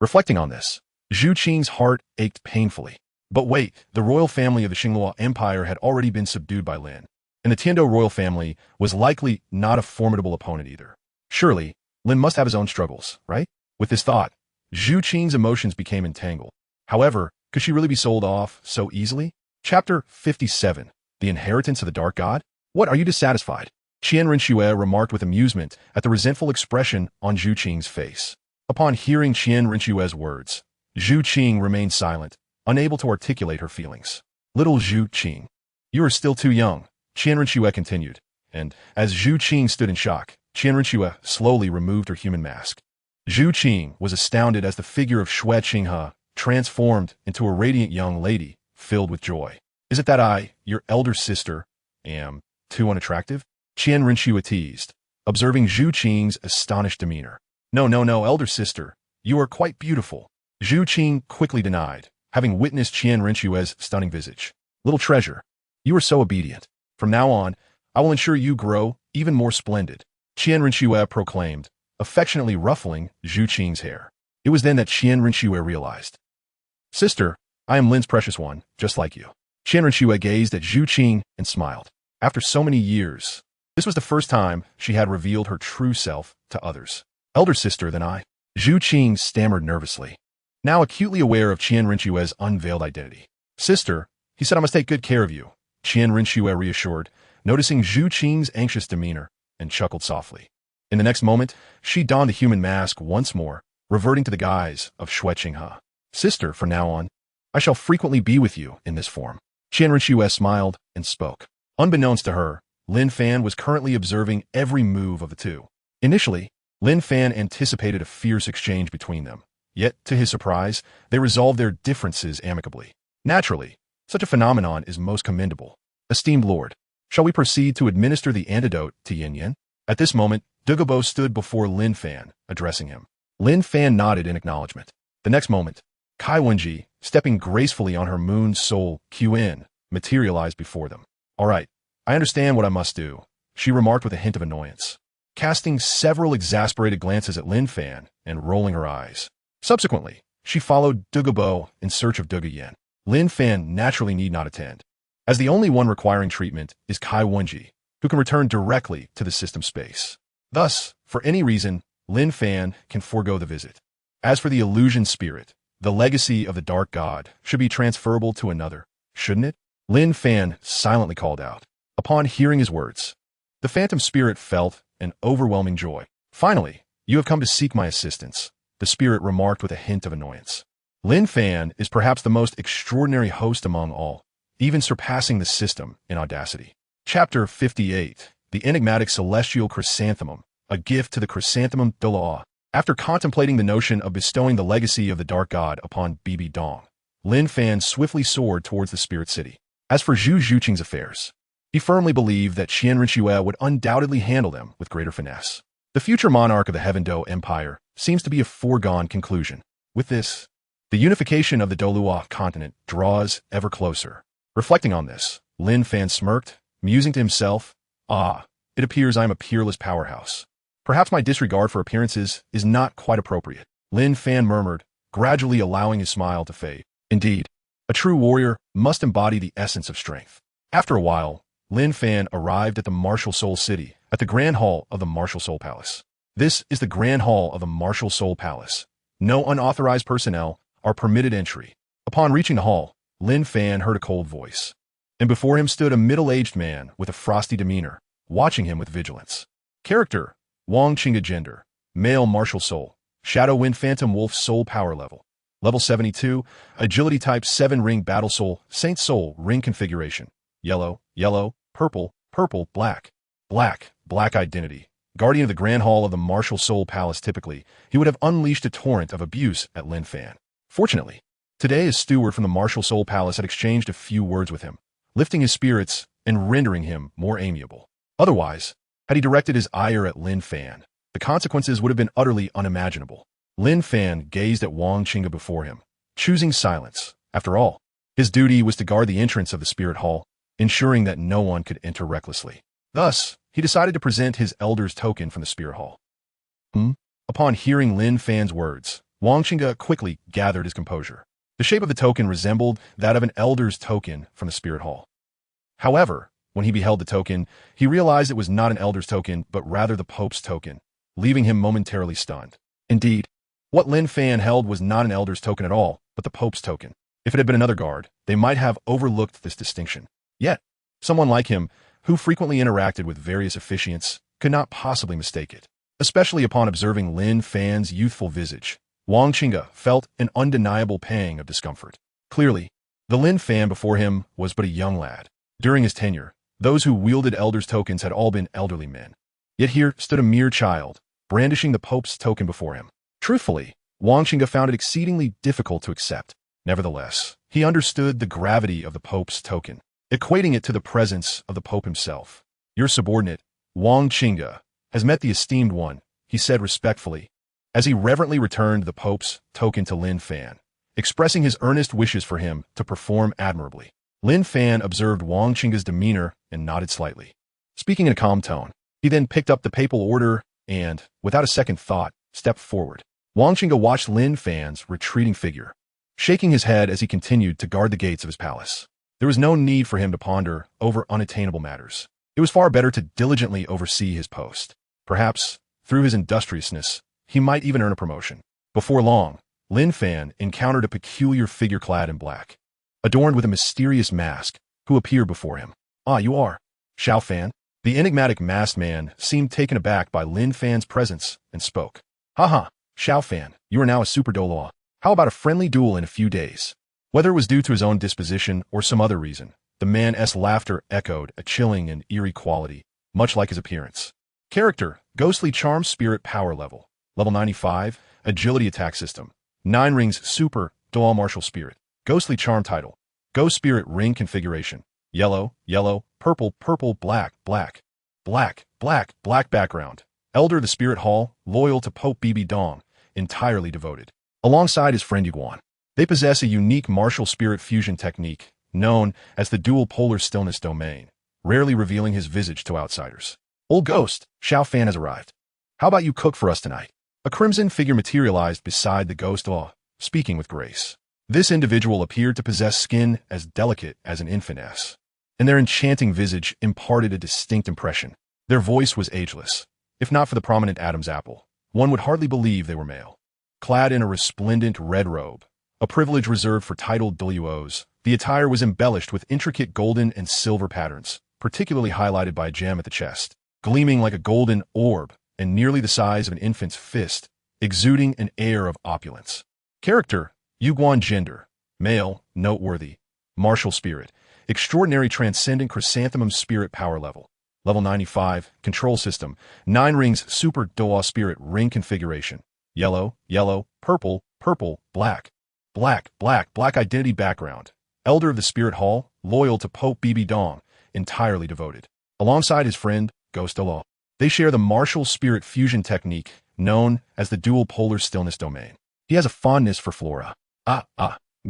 Reflecting on this, Zhu Qing's heart ached painfully. But wait, the royal family of the Xinghua Empire had already been subdued by Lin, and the Tiandou royal family was likely not a formidable opponent either. Surely, Lin must have his own struggles, right? With this thought, Zhu Qing's emotions became entangled. However, could she really be sold off so easily? Chapter 57, The Inheritance of the Dark God? What, are you dissatisfied? Qian Renxue remarked with amusement at the resentful expression on Zhu Qing's face. Upon hearing Qian Renxue's words, Zhu Qing remained silent, unable to articulate her feelings. Little Zhu Qing, you are still too young, Qian Renxue continued, and as Zhu Qing stood in shock, Qian Renxue slowly removed her human mask. Zhu Qing was astounded as the figure of Shue Qinghe transformed into a radiant young lady, filled with joy. Is it that I, your elder sister, am too unattractive? Qian Renxue teased, observing Zhu Qing's astonished demeanor. No, elder sister, you are quite beautiful. Zhu Qing quickly denied, having witnessed Qian Renxue's stunning visage. Little treasure, you are so obedient. From now on, I will ensure you grow even more splendid, Qian Renxue proclaimed, affectionately ruffling Zhu Qing's hair. It was then that Qian Renxue realized. Sister, I am Lin's precious one, just like you. Qian Renxue gazed at Zhu Qing and smiled. After so many years, this was the first time she had revealed her true self to others. Elder sister than I? Zhu Qing stammered nervously, now acutely aware of Qian Renxue's unveiled identity. Sister, he said I must take good care of you, Qian Renxue reassured, noticing Zhu Qing's anxious demeanor, and chuckled softly. In the next moment, she donned the human mask once more, reverting to the guise of Shue Qinghe. Sister, from now on, I shall frequently be with you in this form. Qian Renxue smiled and spoke. Unbeknownst to her, Lin Fan was currently observing every move of the two. Initially, Lin Fan anticipated a fierce exchange between them, yet, to his surprise, they resolved their differences amicably. Naturally, such a phenomenon is most commendable. Esteemed Lord, shall we proceed to administer the antidote to Yin Yin? At this moment, Dugu Bo stood before Lin Fan, addressing him. Lin Fan nodded in acknowledgement. The next moment, Kai Wenji, stepping gracefully on her moon soul, Qian, materialized before them. All right, I understand what I must do, she remarked with a hint of annoyance, casting several exasperated glances at Lin Fan and rolling her eyes. Subsequently, she followed Dugu Bo in search of Dugu Yin. Lin Fan naturally need not attend, as the only one requiring treatment is Kai Wenji, who can return directly to the system space. Thus, for any reason, Lin Fan can forego the visit. As for the illusion spirit, the legacy of the dark god should be transferable to another, shouldn't it? Lin Fan silently called out. Upon hearing his words, the phantom spirit felt an overwhelming joy. Finally, you have come to seek my assistance, the spirit remarked with a hint of annoyance. Lin Fan is perhaps the most extraordinary host among all, even surpassing the system in audacity. Chapter 58, The Enigmatic Celestial Chrysanthemum, a gift to the chrysanthemum Douluo. After contemplating the notion of bestowing the legacy of the dark god upon Bibi Dong, Lin Fan swiftly soared towards the spirit city. As for Zhu Zhuqing's affairs, he firmly believed that Qian Renxue would undoubtedly handle them with greater finesse. The future monarch of the Heaven Dou Empire seems to be a foregone conclusion. With this, the unification of the Douluo Continent draws ever closer. Reflecting on this, Lin Fan smirked, musing to himself, it appears I am a peerless powerhouse. Perhaps my disregard for appearances is not quite appropriate. Lin Fan murmured, gradually allowing his smile to fade. Indeed, a true warrior must embody the essence of strength. After a while, Lin Fan arrived at the Martial Soul City, at the Grand Hall of the Martial Soul Palace. This is the Grand Hall of the Martial Soul Palace. No unauthorized personnel are permitted entry. Upon reaching the hall, Lin Fan heard a cold voice, and before him stood a middle-aged man with a frosty demeanor, watching him with vigilance. Character: Wang Qingga. Gender: male, martial soul, Shadow Wind Phantom Wolf soul power level. Level 72, agility type 7 ring battle soul, Saint Soul ring configuration. Yellow, yellow, purple, purple, black. Black, black identity. Guardian of the Grand Hall of the Martial Soul Palace. Typically, he would have unleashed a torrent of abuse at Lin Fan. Fortunately, today his steward from the Martial Soul Palace had exchanged a few words with him, lifting his spirits and rendering him more amiable. Otherwise, had he directed his ire at Lin Fan, the consequences would have been utterly unimaginable. Lin Fan gazed at Wang Qingga before him, choosing silence. After all, his duty was to guard the entrance of the spirit hall, ensuring that no one could enter recklessly. Thus, he decided to present his elder's token from the spirit hall. Upon hearing Lin Fan's words, Wang Qingga quickly gathered his composure. The shape of the token resembled that of an elder's token from the spirit hall. However, when he beheld the token, he realized it was not an elder's token, but rather the Pope's token, leaving him momentarily stunned. Indeed, what Lin Fan held was not an elder's token at all, but the Pope's token. If it had been another guard, they might have overlooked this distinction. Yet, someone like him, who frequently interacted with various officiants, could not possibly mistake it. Especially upon observing Lin Fan's youthful visage, Wang Qingga felt an undeniable pang of discomfort. Clearly, the Lin Fan before him was but a young lad. During his tenure, those who wielded elders' tokens had all been elderly men. Yet here stood a mere child, brandishing the Pope's token before him. Truthfully, Wang Qingga found it exceedingly difficult to accept. Nevertheless, he understood the gravity of the Pope's token, equating it to the presence of the Pope himself. Your subordinate, Wang Qingga, has met the esteemed one, he said respectfully, as he reverently returned the Pope's token to Lin Fan, expressing his earnest wishes for him to perform admirably. Lin Fan observed Wang Qingga's demeanor and nodded slightly. Speaking in a calm tone, he then picked up the papal order and, without a second thought, stepped forward. Wang Qingga watched Lin Fan's retreating figure, shaking his head as he continued to guard the gates of his palace. There was no need for him to ponder over unattainable matters. It was far better to diligently oversee his post. Perhaps, through his industriousness, he might even earn a promotion. Before long, Lin Fan encountered a peculiar figure clad in black, adorned with a mysterious mask, who appeared before him. You are Xiao Fan? The enigmatic masked man seemed taken aback by Lin Fan's presence and spoke. Haha, Xiao Fan, you are now a super Douluo. How about a friendly duel in a few days? Whether it was due to his own disposition or some other reason, the man's laughter echoed a chilling and eerie quality, much like his appearance. Character: ghostly charm spirit power level. Level 95, agility attack system. 9 rings super, Douluo martial spirit. Ghostly charm title. Ghost spirit ring configuration. Yellow, yellow, purple, purple, black, black. Black, black, black background. Elder of the Spirit Hall, loyal to Pope Bibi Dong, entirely devoted. Alongside his friend Yuguan, they possess a unique martial spirit fusion technique, known as the dual polar stillness domain, rarely revealing his visage to outsiders. Old Ghost, Xiao Fan has arrived. How about you cook for us tonight? A crimson figure materialized beside the ghost, speaking with grace. This individual appeared to possess skin as delicate as an infantess, and their enchanting visage imparted a distinct impression. Their voice was ageless. If not for the prominent Adam's apple, one would hardly believe they were male. clad in a resplendent red robe, a privilege reserved for titled Douluos. The attire was embellished with intricate golden and silver patterns, particularly highlighted by a gem at the chest, gleaming like a golden orb and nearly the size of an infant's fist, exuding an air of opulence. Character, Yuguan. Gender, male, noteworthy, martial spirit, extraordinary transcendent chrysanthemum spirit power level. Level 95, control system, 9 rings super Douluo spirit ring configuration. Yellow, yellow, purple, purple, black. Black, black, black identity background. Elder of the Spirit Hall, loyal to Pope Bibi Dong, entirely devoted. Alongside his friend, Ghost Douluo, they share the martial spirit fusion technique known as the dual polar stillness domain. He has a fondness for Flora.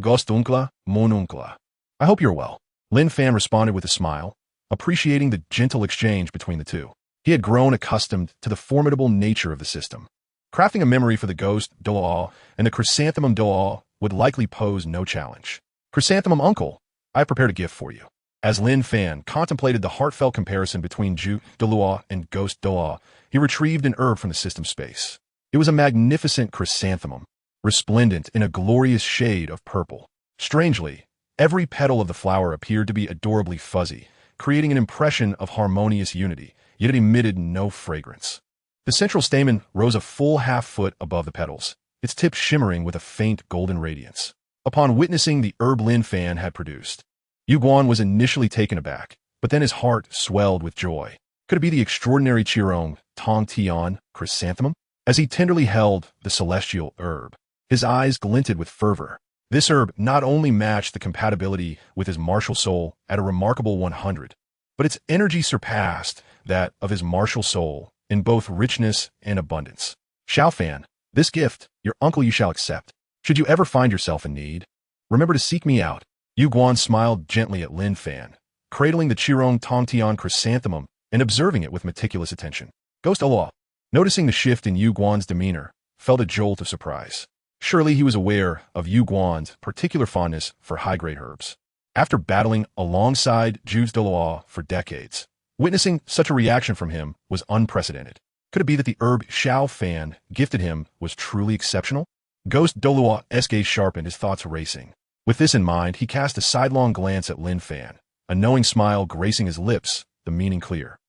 Ghost uncla, mon uncla. I hope you're well. Lin Fan responded with a smile, appreciating the gentle exchange between the two. He had grown accustomed to the formidable nature of the system. Crafting a memory for the Ghost Douluo and the Chrysanthemum Douluo would likely pose no challenge. Chrysanthemum Uncle, I prepared a gift for you. As Lin Fan contemplated the heartfelt comparison between Zhu Zhuqing and Ghost Douluo, he retrieved an herb from the system space. It was a magnificent chrysanthemum, resplendent in a glorious shade of purple. Strangely, every petal of the flower appeared to be adorably fuzzy, creating an impression of harmonious unity, yet it emitted no fragrance. The central stamen rose a full half-foot above the petals, its tip shimmering with a faint golden radiance. Upon witnessing the herb Lin Fan had produced, Yuguan was initially taken aback, but then his heart swelled with joy. Could it be the extraordinary Qirong Tong Tian chrysanthemum? As he tenderly held the celestial herb, his eyes glinted with fervor. This herb not only matched the compatibility with his martial soul at a remarkable 100, but its energy surpassed that of his martial soul in both richness and abundance. Xiaofan, this gift, your uncle you shall accept. Should you ever find yourself in need, remember to seek me out. Yuguan smiled gently at Lin Fan, cradling the Qirong Tongtian chrysanthemum and observing it with meticulous attention. Ghost Douluo, noticing the shift in Yuguan's demeanor, felt a jolt of surprise. Surely he was aware of Yuguan's particular fondness for high-grade herbs. After battling alongside Zhu Zhuqing for decades, witnessing such a reaction from him was unprecedented. Could it be that the herb Xiaofan gifted him was truly exceptional? Ghost Douluo's gaze sharpened, his thoughts racing. With this in mind, he cast a sidelong glance at Lin Fan, a knowing smile gracing his lips, the meaning clear.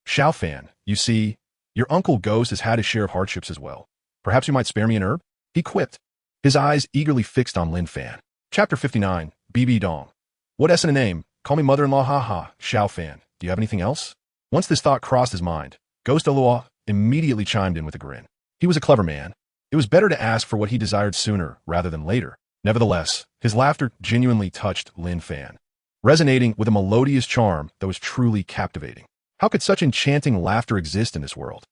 Xiaofan, you see, your uncle Ghost has had his share of hardships as well. Perhaps you might spare me an herb? He quipped, his eyes eagerly fixed on Lin Fan. Chapter 59, Bibi Dong. What S in a name? Call me mother-in-law, haha. Xiaofan, do you have anything else? Once this thought crossed his mind, Ghost Douluo immediately chimed in with a grin. He was a clever man. It was better to ask for what he desired sooner rather than later. Nevertheless, his laughter genuinely touched Lin Fan, resonating with a melodious charm that was truly captivating. How could such enchanting laughter exist in this world?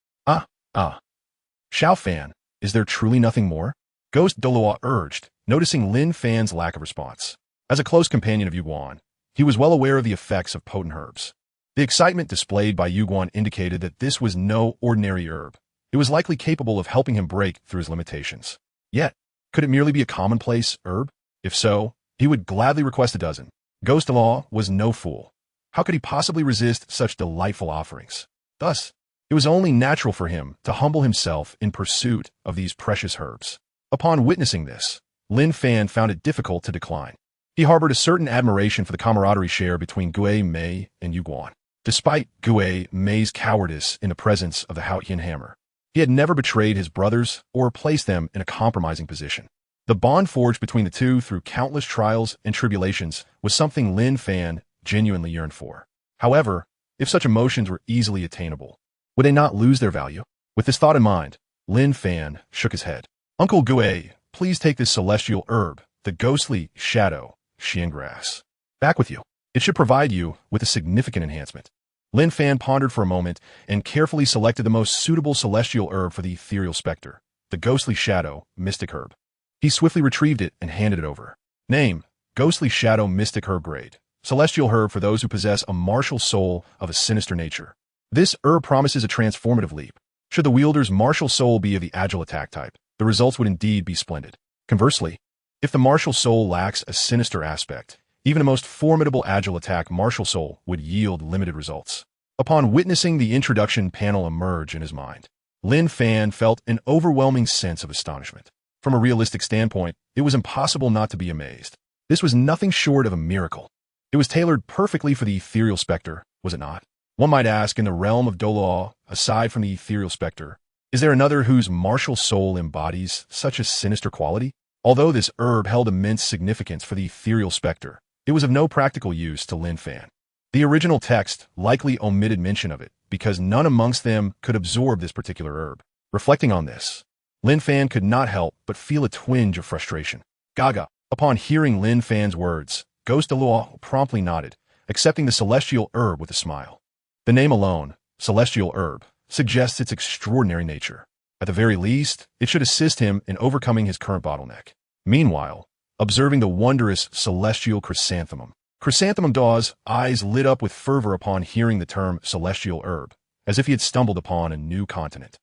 Xiaofan, is there truly nothing more? Ghost Douluo urged, noticing Lin Fan's lack of response. As a close companion of Yuguan, he was well aware of the effects of potent herbs. The excitement displayed by Yuguan indicated that this was no ordinary herb. It was likely capable of helping him break through his limitations. Yet, could it merely be a commonplace herb? If so, he would gladly request a dozen. Ghost Douluo was no fool. How could he possibly resist such delightful offerings? Thus, it was only natural for him to humble himself in pursuit of these precious herbs. Upon witnessing this, Lin Fan found it difficult to decline. He harbored a certain admiration for the camaraderie shared between Gu Mei and Yuguan. Despite Gu Mei's cowardice in the presence of the Haotian hammer, he had never betrayed his brothers or placed them in a compromising position. The bond forged between the two through countless trials and tribulations was something Lin Fan genuinely yearned for. However, if such emotions were easily attainable, would they not lose their value? With this thought in mind, Lin Fan shook his head. Uncle Gu, please take this celestial herb, the ghostly shadow, Qian grass, back with you. It should provide you with a significant enhancement. Lin Fan pondered for a moment and carefully selected the most suitable celestial herb for the ethereal specter, the ghostly shadow, mystic herb. He swiftly retrieved it and handed it over. Name, ghostly shadow mystic herb grade. Celestial herb for those who possess a martial soul of a sinister nature. This herb promises a transformative leap. Should the wielder's martial soul be of the agile attack type, the results would indeed be splendid. Conversely, if the martial soul lacks a sinister aspect, even a most formidable agile attack martial soul would yield limited results. Upon witnessing the introduction panel emerge in his mind, Lin Fan felt an overwhelming sense of astonishment. From a realistic standpoint, it was impossible not to be amazed. This was nothing short of a miracle. It was tailored perfectly for the ethereal specter, was it not? One might ask, in the realm of Douluo, aside from the ethereal specter, is there another whose martial soul embodies such a sinister quality? Although this herb held immense significance for the ethereal specter, it was of no practical use to Lin Fan. The original text likely omitted mention of it, because none amongst them could absorb this particular herb. Reflecting on this, Lin Fan could not help but feel a twinge of frustration. Gaga. Upon hearing Lin Fan's words, Ghost Douluo promptly nodded, accepting the celestial herb with a smile. The name alone, celestial herb, suggests its extraordinary nature. At the very least, it should assist him in overcoming his current bottleneck. Meanwhile, observing the wondrous celestial chrysanthemum, Chrysanthemum Daw's eyes lit up with fervor upon hearing the term celestial herb, as if he had stumbled upon a new continent.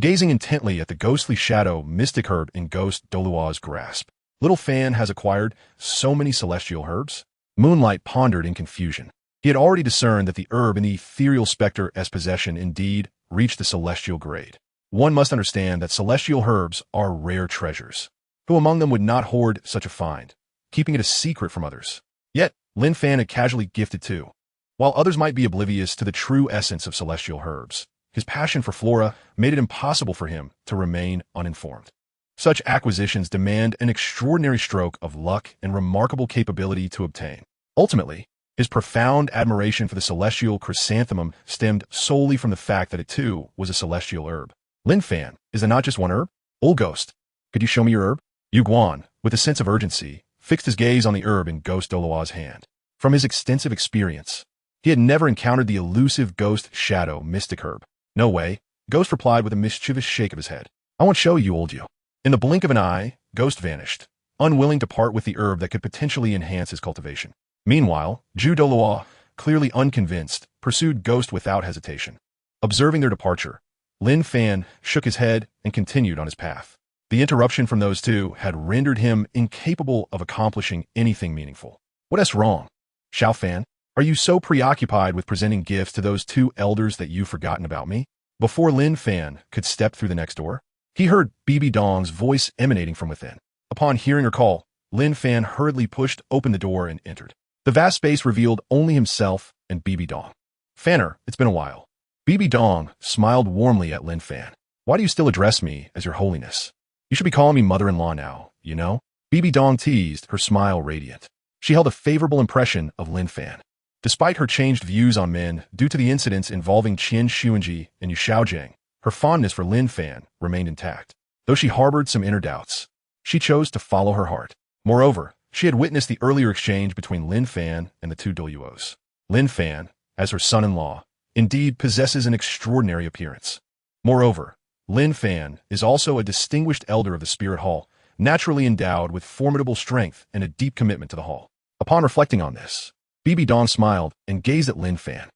Gazing intently at the ghostly shadow mystic herb in Ghost Douluo's grasp, Little Fan has acquired so many celestial herbs? Moonlight pondered in confusion. He had already discerned that the herb in the ethereal specter's possession indeed reached the celestial grade. One must understand that celestial herbs are rare treasures. Who among them would not hoard such a find, keeping it a secret from others? Yet, Lin Fan had casually gifted too. While others might be oblivious to the true essence of celestial herbs, his passion for flora made it impossible for him to remain uninformed. Such acquisitions demand an extraordinary stroke of luck and remarkable capability to obtain. Ultimately, his profound admiration for the celestial chrysanthemum stemmed solely from the fact that it too was a celestial herb. Lin Fan, is there not just one herb? Old Ghost, could you show me your herb? Yu Guan, with a sense of urgency, fixed his gaze on the herb in Ghost Douluo's hand. From his extensive experience, he had never encountered the elusive ghost shadow mystic herb. No way, Ghost replied with a mischievous shake of his head. I won't show you, old you. In the blink of an eye, Ghost vanished, unwilling to part with the herb that could potentially enhance his cultivation. Meanwhile, Zhu Douluo, clearly unconvinced, pursued Ghost without hesitation. Observing their departure, Lin Fan shook his head and continued on his path. The interruption from those two had rendered him incapable of accomplishing anything meaningful. What is wrong? Xiao Fan, are you so preoccupied with presenting gifts to those two elders that you've forgotten about me? Before Lin Fan could step through the next door, he heard Bibi Dong's voice emanating from within. Upon hearing her call, Lin Fan hurriedly pushed open the door and entered. The vast space revealed only himself and Bibi Dong. Fanner, it's been a while. Bibi Dong smiled warmly at Lin Fan. Why do you still address me as your holiness? You should be calling me mother-in-law now, you know? Bibi Dong teased, her smile radiant. She held a favorable impression of Lin Fan. Despite her changed views on men due to the incidents involving Qian Xuanji and Yu Xiaogang, her fondness for Lin Fan remained intact. Though she harbored some inner doubts, she chose to follow her heart. Moreover, she had witnessed the earlier exchange between Lin Fan and the two Douluos. Lin Fan, as her son-in-law, indeed possesses an extraordinary appearance. Moreover, Lin Fan is also a distinguished elder of the Spirit Hall, naturally endowed with formidable strength and a deep commitment to the hall. Upon reflecting on this, Bibi Dong smiled and gazed at Lin Fan.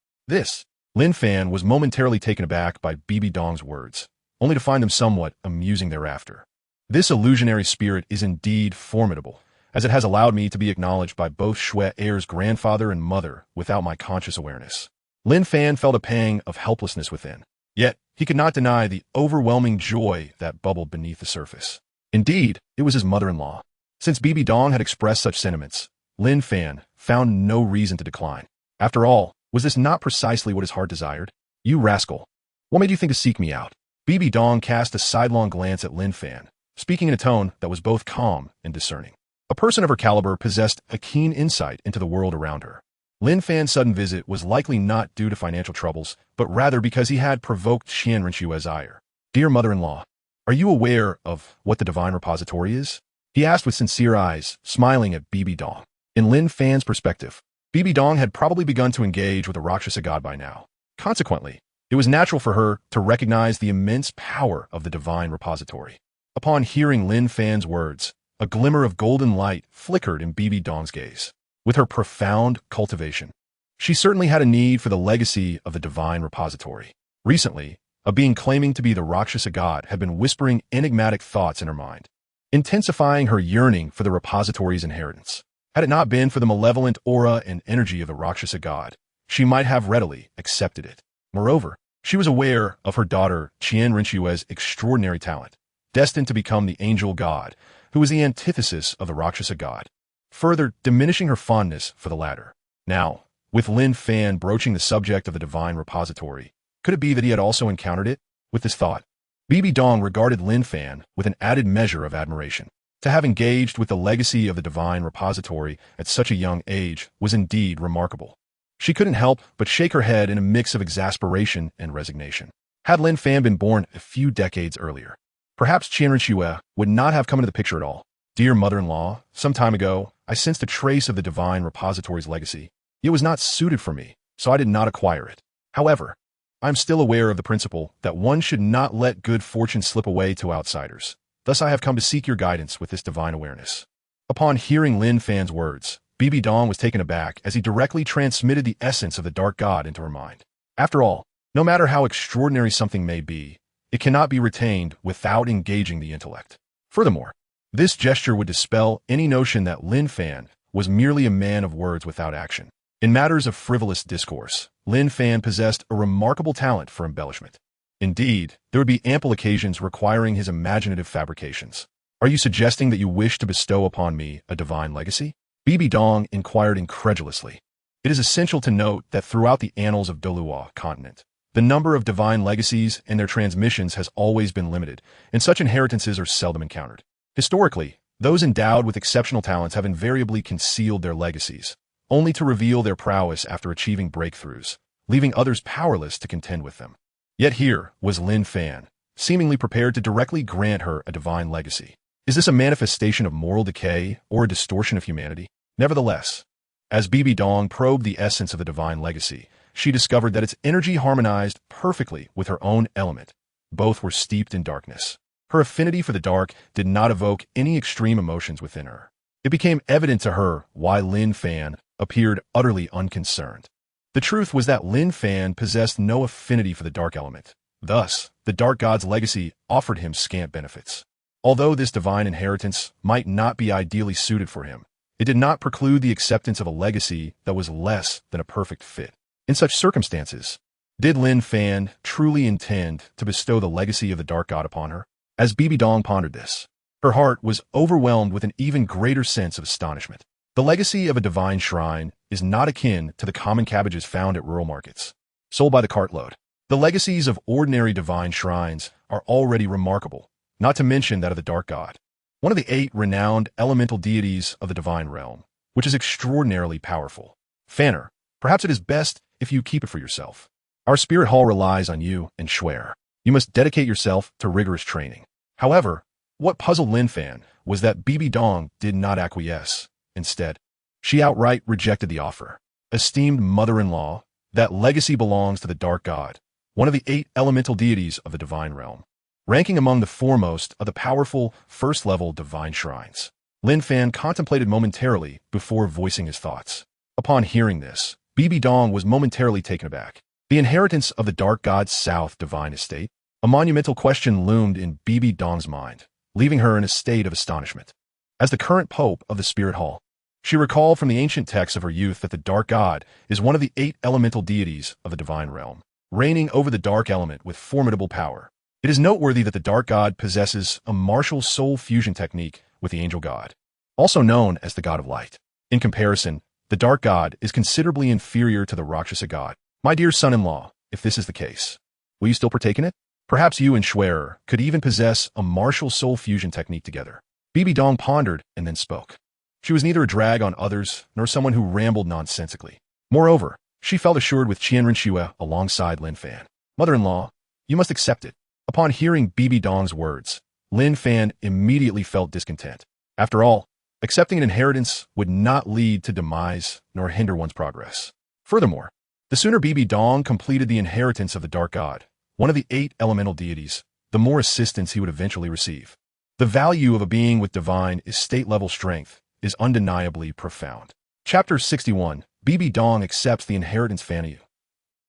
Lin Fan was momentarily taken aback by Bibi Dong's words, only to find them somewhat amusing thereafter. This illusionary spirit is indeed formidable, as it has allowed me to be acknowledged by both Shui heir's grandfather and mother without my conscious awareness. Lin Fan felt a pang of helplessness within, yet he could not deny the overwhelming joy that bubbled beneath the surface. Indeed, it was his mother-in-law. Since Bibi Dong had expressed such sentiments, Lin Fan found no reason to decline. After all, was this not precisely what his heart desired? You rascal. What made you think to seek me out? Bibi Dong cast a sidelong glance at Lin Fan, speaking in a tone that was both calm and discerning. A person of her caliber possessed a keen insight into the world around her. Lin Fan's sudden visit was likely not due to financial troubles, but rather because he had provoked Qian Renxue's ire. Dear mother-in-law, are you aware of what the divine repository is? He asked with sincere eyes, smiling at Bibi Dong. In Lin Fan's perspective, Bibi Dong had probably begun to engage with a Rakshasa god by now. Consequently, it was natural for her to recognize the immense power of the divine repository. Upon hearing Lin Fan's words, a glimmer of golden light flickered in Bibi Dong's gaze. With her profound cultivation, she certainly had a need for the legacy of the divine repository. Recently, a being claiming to be the Rakshasa god had been whispering enigmatic thoughts in her mind, intensifying her yearning for the repository's inheritance. Had it not been for the malevolent aura and energy of the Rakshasa god, she might have readily accepted it. Moreover, she was aware of her daughter Qian Renxue's extraordinary talent, destined to become the angel god, who was the antithesis of the Rakshasa god, further diminishing her fondness for the latter. Now, with Lin Fan broaching the subject of the divine repository, could it be that he had also encountered it? With this thought, Bibi Dong regarded Lin Fan with an added measure of admiration. To have engaged with the legacy of the divine repository at such a young age was indeed remarkable. She couldn't help but shake her head in a mix of exasperation and resignation. Had Lin Fan been born a few decades earlier, perhaps Renxue would not have come into the picture at all. Dear mother-in-law, some time ago, I sensed a trace of the divine repository's legacy. It was not suited for me, so I did not acquire it. However, I am still aware of the principle that one should not let good fortune slip away to outsiders. Thus I have come to seek your guidance with this divine awareness. Upon hearing Lin Fan's words, Bibi Dong was taken aback as he directly transmitted the essence of the dark god into her mind. After all, no matter how extraordinary something may be, it cannot be retained without engaging the intellect. Furthermore, this gesture would dispel any notion that Lin Fan was merely a man of words without action. In matters of frivolous discourse, Lin Fan possessed a remarkable talent for embellishment. Indeed, there would be ample occasions requiring his imaginative fabrications. Are you suggesting that you wish to bestow upon me a divine legacy? Bibi Dong inquired incredulously. It is essential to note that throughout the annals of Douluo Continent, the number of divine legacies and their transmissions has always been limited, and such inheritances are seldom encountered. Historically, those endowed with exceptional talents have invariably concealed their legacies, only to reveal their prowess after achieving breakthroughs, leaving others powerless to contend with them. Yet here was Lin Fan, seemingly prepared to directly grant her a divine legacy. Is this a manifestation of moral decay or a distortion of humanity? Nevertheless, as Bibi Dong probed the essence of the divine legacy, she discovered that its energy harmonized perfectly with her own element. Both were steeped in darkness. Her affinity for the dark did not evoke any extreme emotions within her. It became evident to her why Lin Fan appeared utterly unconcerned. The truth was that Lin Fan possessed no affinity for the dark element. Thus, the dark god's legacy offered him scant benefits. Although this divine inheritance might not be ideally suited for him, it did not preclude the acceptance of a legacy that was less than a perfect fit. In such circumstances, did Lin Fan truly intend to bestow the legacy of the dark god upon her? As Bibi Dong pondered this, her heart was overwhelmed with an even greater sense of astonishment. The legacy of a divine shrine is not akin to the common cabbages found at rural markets, sold by the cartload. The legacies of ordinary divine shrines are already remarkable, not to mention that of the dark god, one of the 8 renowned elemental deities of the divine realm, which is extraordinarily powerful. Fanner, perhaps it is best if you keep it for yourself. Our spirit hall relies on you and Schwer. You must dedicate yourself to rigorous training. However, what puzzled Lin Fan was that Bibi Dong did not acquiesce. Instead, she outright rejected the offer. Esteemed mother-in-law, that legacy belongs to the dark god, one of the 8 elemental deities of the divine realm, ranking among the foremost of the powerful first-level divine shrines. Lin Fan contemplated momentarily before voicing his thoughts. Upon hearing this, Bibi Dong was momentarily taken aback. The inheritance of the dark god's south divine estate? A monumental question loomed in Bibi Dong's mind, leaving her in a state of astonishment. As the current pope of the spirit hall, she recalled from the ancient texts of her youth that the dark god is one of the 8 elemental deities of the divine realm, reigning over the dark element with formidable power. It is noteworthy that the dark god possesses a martial soul fusion technique with the angel god, also known as the god of light. In comparison, the dark god is considerably inferior to the Rakshasa god. My dear son-in-law, if this is the case, will you still partake in it? Perhaps you and Schwerer could even possess a martial soul fusion technique together. Bibi Dong pondered and then spoke. She was neither a drag on others nor someone who rambled nonsensically. Moreover, she felt assured with Renxue alongside Lin Fan. Mother-in-law, you must accept it. Upon hearing Bibi Dong's words, Lin Fan immediately felt discontent. After all, accepting an inheritance would not lead to demise nor hinder one's progress. Furthermore, the sooner Bibi Dong completed the inheritance of the dark god, one of the 8 elemental deities, the more assistance he would eventually receive. The value of a being with divine estate-level strength is undeniably profound. Chapter 61, Bibi Dong accepts the inheritance Fanu.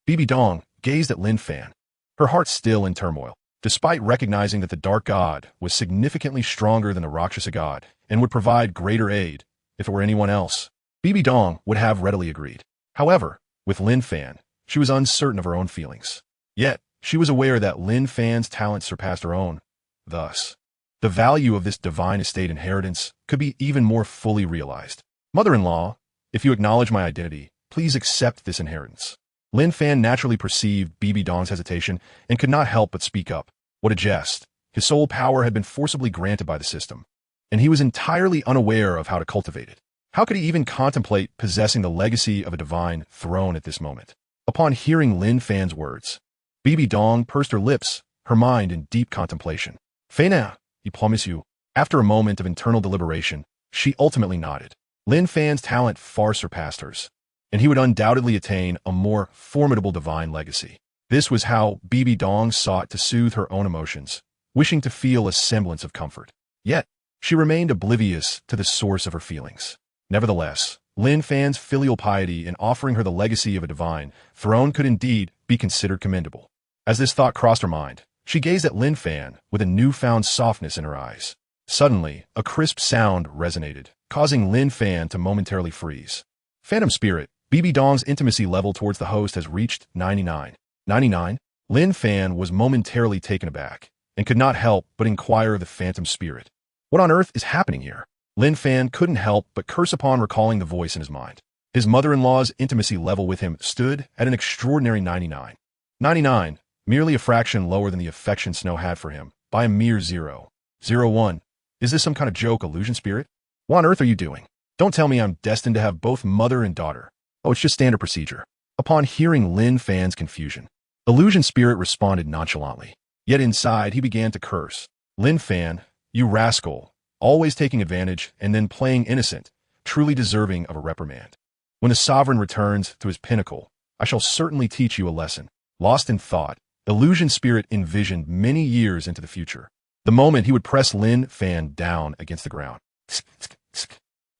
Bibi Dong gazed at Lin Fan, her heart still in turmoil. Despite recognizing that the dark god was significantly stronger than the Rakshasa god and would provide greater aid, if it were anyone else, Bibi Dong would have readily agreed. However, with Lin Fan, she was uncertain of her own feelings. Yet, she was aware that Lin Fan's talent surpassed her own. Thus, the value of this divine estate inheritance could be even more fully realized. Mother-in-law, if you acknowledge my identity, please accept this inheritance. Lin Fan naturally perceived Bibi Dong's hesitation and could not help but speak up. What a jest. His soul power had been forcibly granted by the system, and he was entirely unaware of how to cultivate it. How could he even contemplate possessing the legacy of a divine throne at this moment? Upon hearing Lin Fan's words, Bibi Dong pursed her lips, her mind in deep contemplation. Feina, I promise you. After a moment of internal deliberation, she ultimately nodded. Lin Fan's talent far surpassed hers, and he would undoubtedly attain a more formidable divine legacy. This was how Bibi Dong sought to soothe her own emotions, wishing to feel a semblance of comfort. Yet, she remained oblivious to the source of her feelings. Nevertheless, Lin Fan's filial piety in offering her the legacy of a divine throne could indeed be considered commendable. As this thought crossed her mind, she gazed at Lin Fan with a newfound softness in her eyes. Suddenly, a crisp sound resonated, causing Lin Fan to momentarily freeze. Phantom Spirit, Bibi Dong's intimacy level towards the host has reached 99. 99? Lin Fan was momentarily taken aback, and could not help but inquire of the Phantom Spirit. What on earth is happening here? Lin Fan couldn't help but curse upon recalling the voice in his mind. His mother-in-law's intimacy level with him stood at an extraordinary 99. 99, merely a fraction lower than the affection Snow had for him, by a mere 0.01. Is this some kind of joke, Illusion Spirit? What on earth are you doing? Don't tell me I'm destined to have both mother and daughter. Oh, it's just standard procedure. Upon hearing Lin Fan's confusion, Illusion Spirit responded nonchalantly. Yet inside, he began to curse. Lin Fan, you rascal, always taking advantage and then playing innocent, truly deserving of a reprimand. When the sovereign returns to his pinnacle, I shall certainly teach you a lesson. Lost in thought, Illusion Spirit envisioned many years into the future. The moment he would press Lin Fan down against the ground.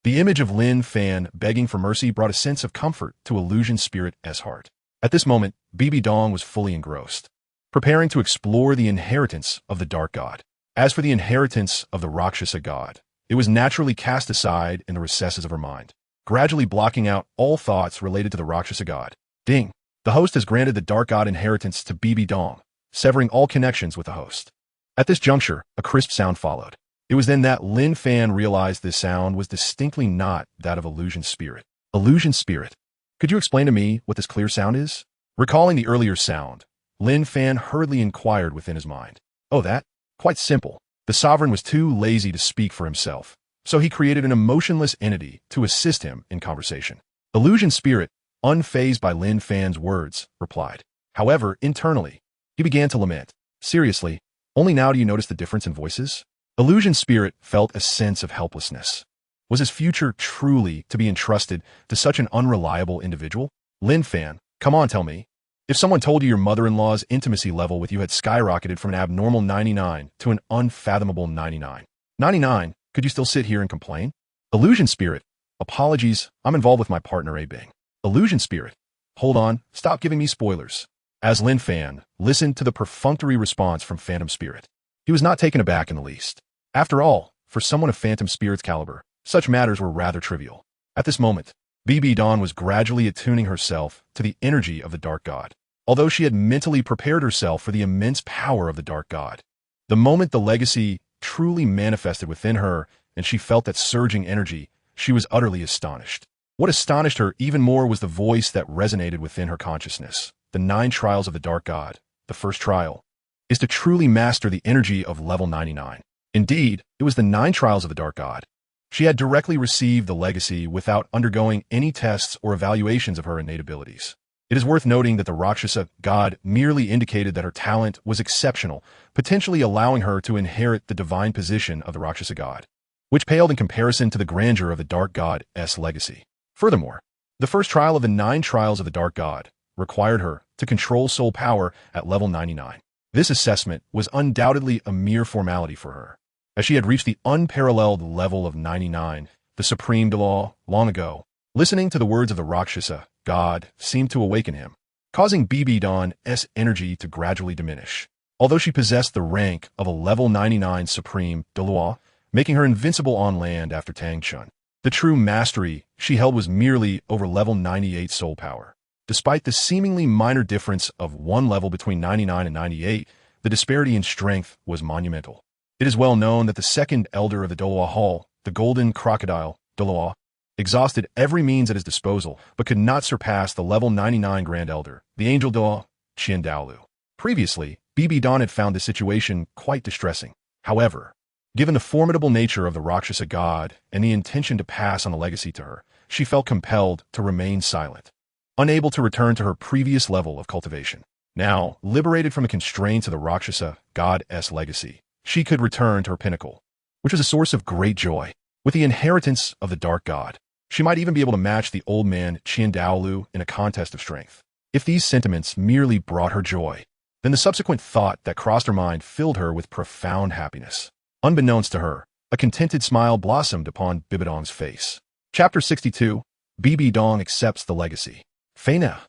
The image of Lin Fan begging for mercy brought a sense of comfort to Illusion Spirit's heart. At this moment, Bibi Dong was fully engrossed, preparing to explore the inheritance of the Dark God. As for the inheritance of the Rakshasa God, it was naturally cast aside in the recesses of her mind, gradually blocking out all thoughts related to the Rakshasa God. Ding! The host has granted the Dark God inheritance to Bibi Dong, severing all connections with the host. At this juncture, a crisp sound followed. It was then that Lin Fan realized this sound was distinctly not that of Illusion Spirit. Illusion Spirit. Could you explain to me what this clear sound is? Recalling the earlier sound, Lin Fan hurriedly inquired within his mind. Oh, that? Quite simple. The sovereign was too lazy to speak for himself, so he created an emotionless entity to assist him in conversation. Illusion Spirit, unfazed by Lin Fan's words, replied. However, internally, he began to lament. Seriously, only now do you notice the difference in voices? Illusion Spirit felt a sense of helplessness. Was his future truly to be entrusted to such an unreliable individual? Lin Fan, come on, tell me. If someone told you your mother-in-law's intimacy level with you had skyrocketed from an abnormal 99 to an unfathomable 99. 99, could you still sit here and complain? Illusion Spirit, apologies, I'm involved with my partner A-Bing. Illusion Spirit, hold on, stop giving me spoilers. As Lin Fan listened to the perfunctory response from Phantom Spirit, he was not taken aback in the least. After all, for someone of Phantom Spirit's caliber, such matters were rather trivial. At this moment, Bibi Dong was gradually attuning herself to the energy of the Dark God. Although she had mentally prepared herself for the immense power of the Dark God, the moment the legacy truly manifested within her and she felt that surging energy, she was utterly astonished. What astonished her even more was the voice that resonated within her consciousness. The 9 trials of the Dark God. The first trial is to truly master the energy of level 99. Indeed, it was the 9 trials of the Dark God. She had directly received the legacy without undergoing any tests or evaluations of her innate abilities. It is worth noting that the Rakshasa God merely indicated that her talent was exceptional, potentially allowing her to inherit the divine position of the Rakshasa God, which paled in comparison to the grandeur of the Dark God's legacy. Furthermore, the first trial of the 9 trials of the Dark God required her to control soul power at level 99. This assessment was undoubtedly a mere formality for her, as she had reached the unparalleled level of 99, the supreme Douluo, long ago. Listening to the words of the Rakshasa God seemed to awaken him, causing Bibi Dong's energy to gradually diminish. Although she possessed the rank of a level 99 supreme Douluo, making her invincible on land after Tang Chun, the true mastery she held was merely over level 98 soul power. Despite the seemingly minor difference of 1 level between 99 and 98, the disparity in strength was monumental. It is well known that the second elder of the Douluo Hall, the golden crocodile, Douluo, exhausted every means at his disposal, but could not surpass the level 99 Grand Elder, the Angel Douluo, Qian Daolu. Previously, Bibi Don had found the situation quite distressing. However, given the formidable nature of the Rakshasa god and the intention to pass on the legacy to her, she felt compelled to remain silent, unable to return to her previous level of cultivation. Now, liberated from the constraints of the Rakshasa god's legacy, she could return to her pinnacle, which was a source of great joy. With the inheritance of the dark god, she might even be able to match the old man Qian Daolu in a contest of strength. If these sentiments merely brought her joy, then the subsequent thought that crossed her mind filled her with profound happiness. Unbeknownst to her, a contented smile blossomed upon Bibi Dong's face. Chapter 62. Bibi Dong accepts the legacy. Feina.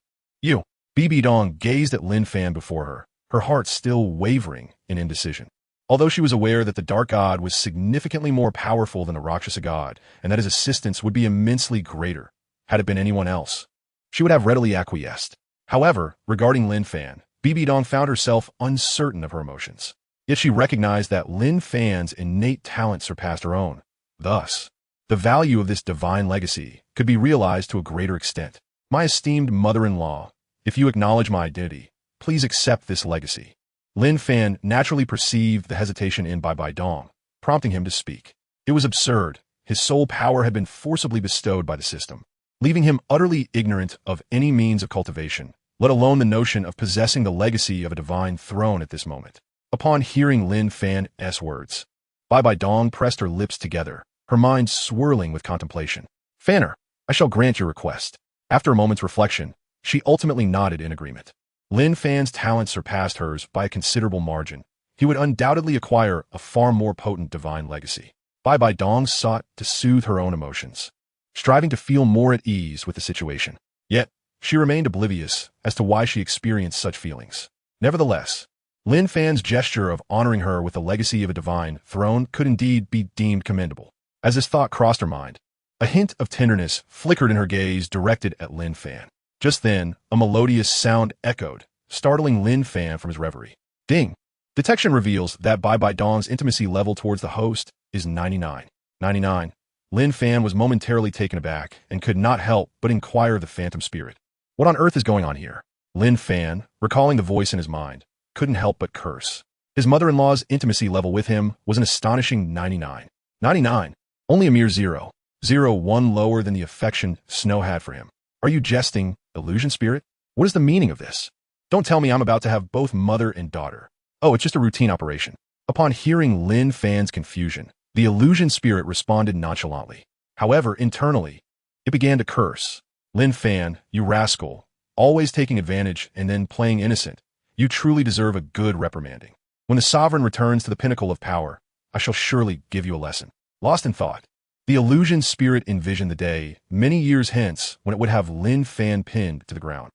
You. Bibi Dong gazed at Lin Fan before her heart still wavering in indecision. Although she was aware that the dark god was significantly more powerful than the Rakshasa god, and that his assistance would be immensely greater, had it been anyone else, she would have readily acquiesced. However, regarding Lin Fan, Bibi Dong found herself uncertain of her emotions. Yet she recognized that Lin Fan's innate talent surpassed her own. Thus, the value of this divine legacy could be realized to a greater extent. My esteemed mother-in-law, if you acknowledge my identity, please accept this legacy. Lin Fan naturally perceived the hesitation in Bibi Dong, prompting him to speak. It was absurd. His soul power had been forcibly bestowed by the system, leaving him utterly ignorant of any means of cultivation, let alone the notion of possessing the legacy of a divine throne at this moment. Upon hearing Lin Fan's words, Bibi Dong pressed her lips together, her mind swirling with contemplation. Fanner, I shall grant your request. After a moment's reflection, she ultimately nodded in agreement. Lin Fan's talent surpassed hers by a considerable margin. He would undoubtedly acquire a far more potent divine legacy. Bibi Dong sought to soothe her own emotions, striving to feel more at ease with the situation. Yet, she remained oblivious as to why she experienced such feelings. Nevertheless, Lin Fan's gesture of honoring her with the legacy of a divine throne could indeed be deemed commendable. As this thought crossed her mind, a hint of tenderness flickered in her gaze directed at Lin Fan. Just then, a melodious sound echoed, startling Lin Fan from his reverie. Ding! Detection reveals that Bibi Dong's intimacy level towards the host is 99. 99. Lin Fan was momentarily taken aback and could not help but inquire of the phantom spirit. What on earth is going on here? Lin Fan, recalling the voice in his mind, couldn't help but curse. His mother-in-law's intimacy level with him was an astonishing 99. 99. Only a mere 0. 1 lower than the affection Snow had for him. Are you jesting, illusion spirit? What is the meaning of this? Don't tell me I'm about to have both mother and daughter. Oh, it's just a routine operation. Upon hearing Lin Fan's confusion, the illusion spirit responded nonchalantly. However, internally, it began to curse. Lin Fan, you rascal, always taking advantage and then playing innocent. You truly deserve a good reprimanding. When the sovereign returns to the pinnacle of power, I shall surely give you a lesson. Lost in thought, the illusion spirit envisioned the day, many years hence, when it would have Lin Fan pinned to the ground.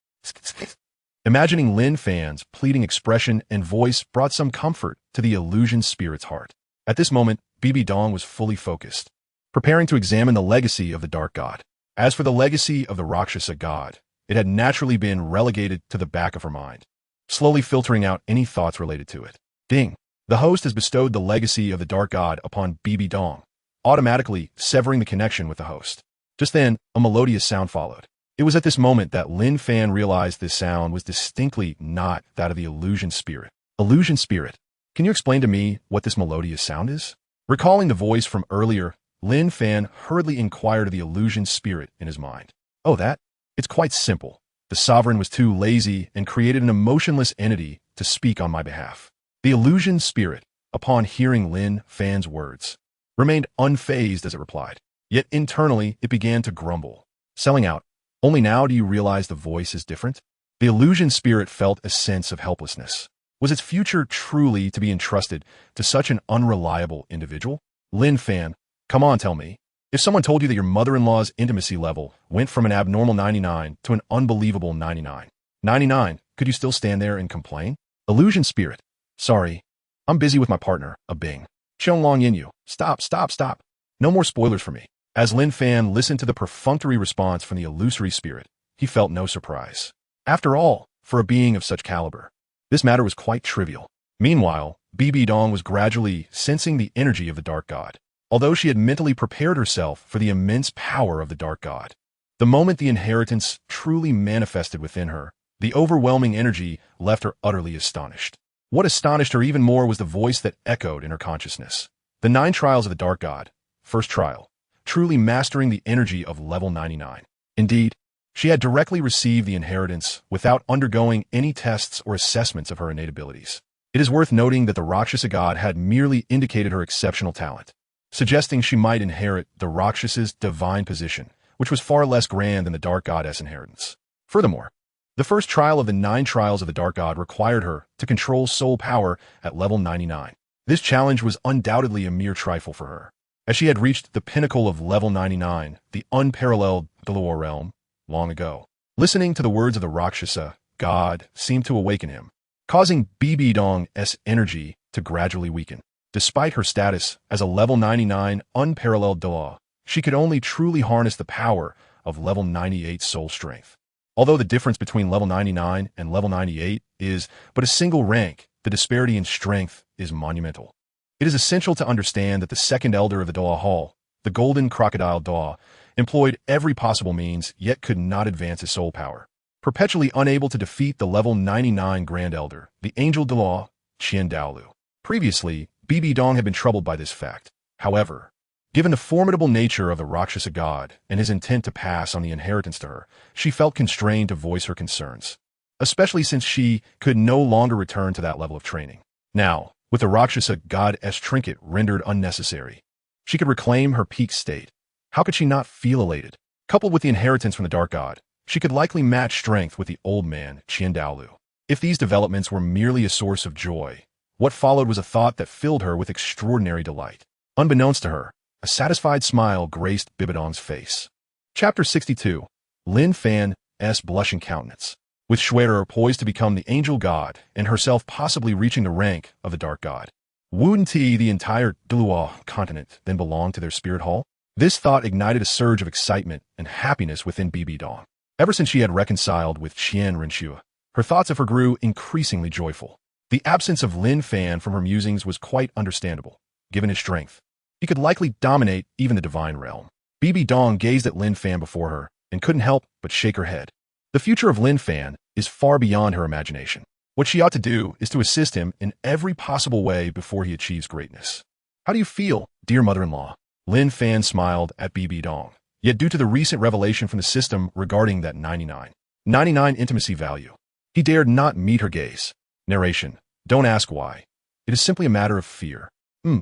Imagining Lin Fan's pleading expression and voice brought some comfort to the illusion spirit's heart. At this moment, Bibi Dong was fully focused, preparing to examine the legacy of the dark god. As for the legacy of the Rakshasa god, it had naturally been relegated to the back of her mind, slowly filtering out any thoughts related to it. Ding! The host has bestowed the legacy of the dark god upon Bibi Dong, automatically severing the connection with the host. Just then, a melodious sound followed. It was at this moment that Lin Fan realized this sound was distinctly not that of the illusion spirit. Illusion spirit, can you explain to me what this melodious sound is? Recalling the voice from earlier, Lin Fan hurriedly inquired of the illusion spirit in his mind. Oh, that? It's quite simple. The sovereign was too lazy and created an emotionless entity to speak on my behalf. The illusion spirit, upon hearing Lin Fan's words, remained unfazed as it replied. Yet internally, it began to grumble, selling out. Only now do you realize the voice is different? The illusion spirit felt a sense of helplessness. Was its future truly to be entrusted to such an unreliable individual? Lin Fan, come on, tell me. If someone told you that your mother-in-law's intimacy level went from an abnormal 99 to an unbelievable 99. 99, could you still stand there and complain? Illusion spirit, sorry, I'm busy with my partner, a Bing. Qianlong Yinyu, stop. No more spoilers for me. As Lin Fan listened to the perfunctory response from the illusory spirit, he felt no surprise. After all, for a being of such caliber, this matter was quite trivial. Meanwhile, Bibi Dong was gradually sensing the energy of the Dark God, although she had mentally prepared herself for the immense power of the Dark God. The moment the inheritance truly manifested within her, the overwhelming energy left her utterly astonished. What astonished her even more was the voice that echoed in her consciousness. The 9 trials of the Dark God. First trial. Truly mastering the energy of level 99. Indeed, she had directly received the inheritance without undergoing any tests or assessments of her innate abilities. It is worth noting that the Rakshasa god had merely indicated her exceptional talent, suggesting she might inherit the Rakshasa's divine position, which was far less grand than the Dark God's inheritance. Furthermore, the first trial of the 9 trials of the Dark God required her to control soul power at level 99. This challenge was undoubtedly a mere trifle for her, as she had reached the pinnacle of level 99, the unparalleled Douluo realm, long ago. Listening to the words of the Rakshasa god seemed to awaken him, causing Bibi Dong's energy to gradually weaken. Despite her status as a level 99 unparalleled Douluo, she could only truly harness the power of level 98 soul strength. Although the difference between level 99 and level 98 is but a single rank, the disparity in strength is monumental. It is essential to understand that the second elder of the Douluo Hall, the Golden Crocodile Douluo, employed every possible means yet could not advance his soul power. Perpetually unable to defeat the level 99 Grand Elder, the Angel Douluo, Qian Daolu. Previously, Bibi Dong had been troubled by this fact. However, given the formidable nature of the Rakshasa god and his intent to pass on the inheritance to her, she felt constrained to voice her concerns, especially since she could no longer return to that level of training. Now, with the Rakshasa god's trinket rendered unnecessary, she could reclaim her peak state. How could she not feel elated? Coupled with the inheritance from the Dark God, she could likely match strength with the old man, Qian Daolu. If these developments were merely a source of joy, what followed was a thought that filled her with extraordinary delight. Unbeknownst to her, a satisfied smile graced Bibi Dong's face. Chapter 62. Lin Fan's blushing countenance. With Schwerer poised to become the angel god and herself possibly reaching the rank of the Dark God, wouldn't the entire Douluo Continent then belong to their spirit hall? This thought ignited a surge of excitement and happiness within Bibi Dong. Ever since she had reconciled with Qian Renxue, her thoughts of her grew increasingly joyful. The absence of Lin Fan from her musings was quite understandable, given his strength. He could likely dominate even the divine realm. Bibi Dong gazed at Lin Fan before her and couldn't help but shake her head. The future of Lin Fan is far beyond her imagination. What she ought to do is to assist him in every possible way before he achieves greatness. How do you feel, dear mother-in-law? Lin Fan smiled at Bibi Dong. Yet due to the recent revelation from the system regarding that 99 intimacy value, he dared not meet her gaze. Narration. Don't ask why. It is simply a matter of fear.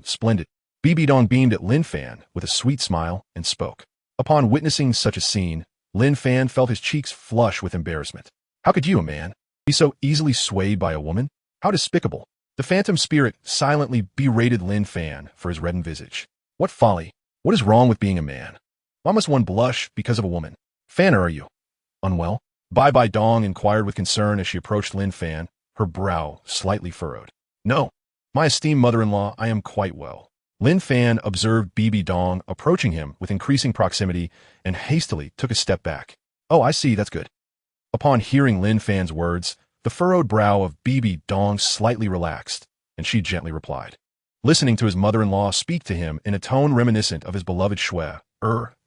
Splendid. Bibi Dong beamed at Lin Fan with a sweet smile and spoke. Upon witnessing such a scene, Lin Fan felt his cheeks flush with embarrassment. How could you, a man, be so easily swayed by a woman? How despicable. The phantom spirit silently berated Lin Fan for his reddened visage. What folly. What is wrong with being a man? Why must one blush because of a woman? Fan, are you unwell? Bibi Dong inquired with concern as she approached Lin Fan, her brow slightly furrowed. No, my esteemed mother-in-law, I am quite well. Lin Fan observed Bibi Dong approaching him with increasing proximity and hastily took a step back. Oh, I see, that's good. Upon hearing Lin Fan's words, the furrowed brow of Bibi Dong slightly relaxed, and she gently replied. Listening to his mother-in-law speak to him in a tone reminiscent of his beloved Shui,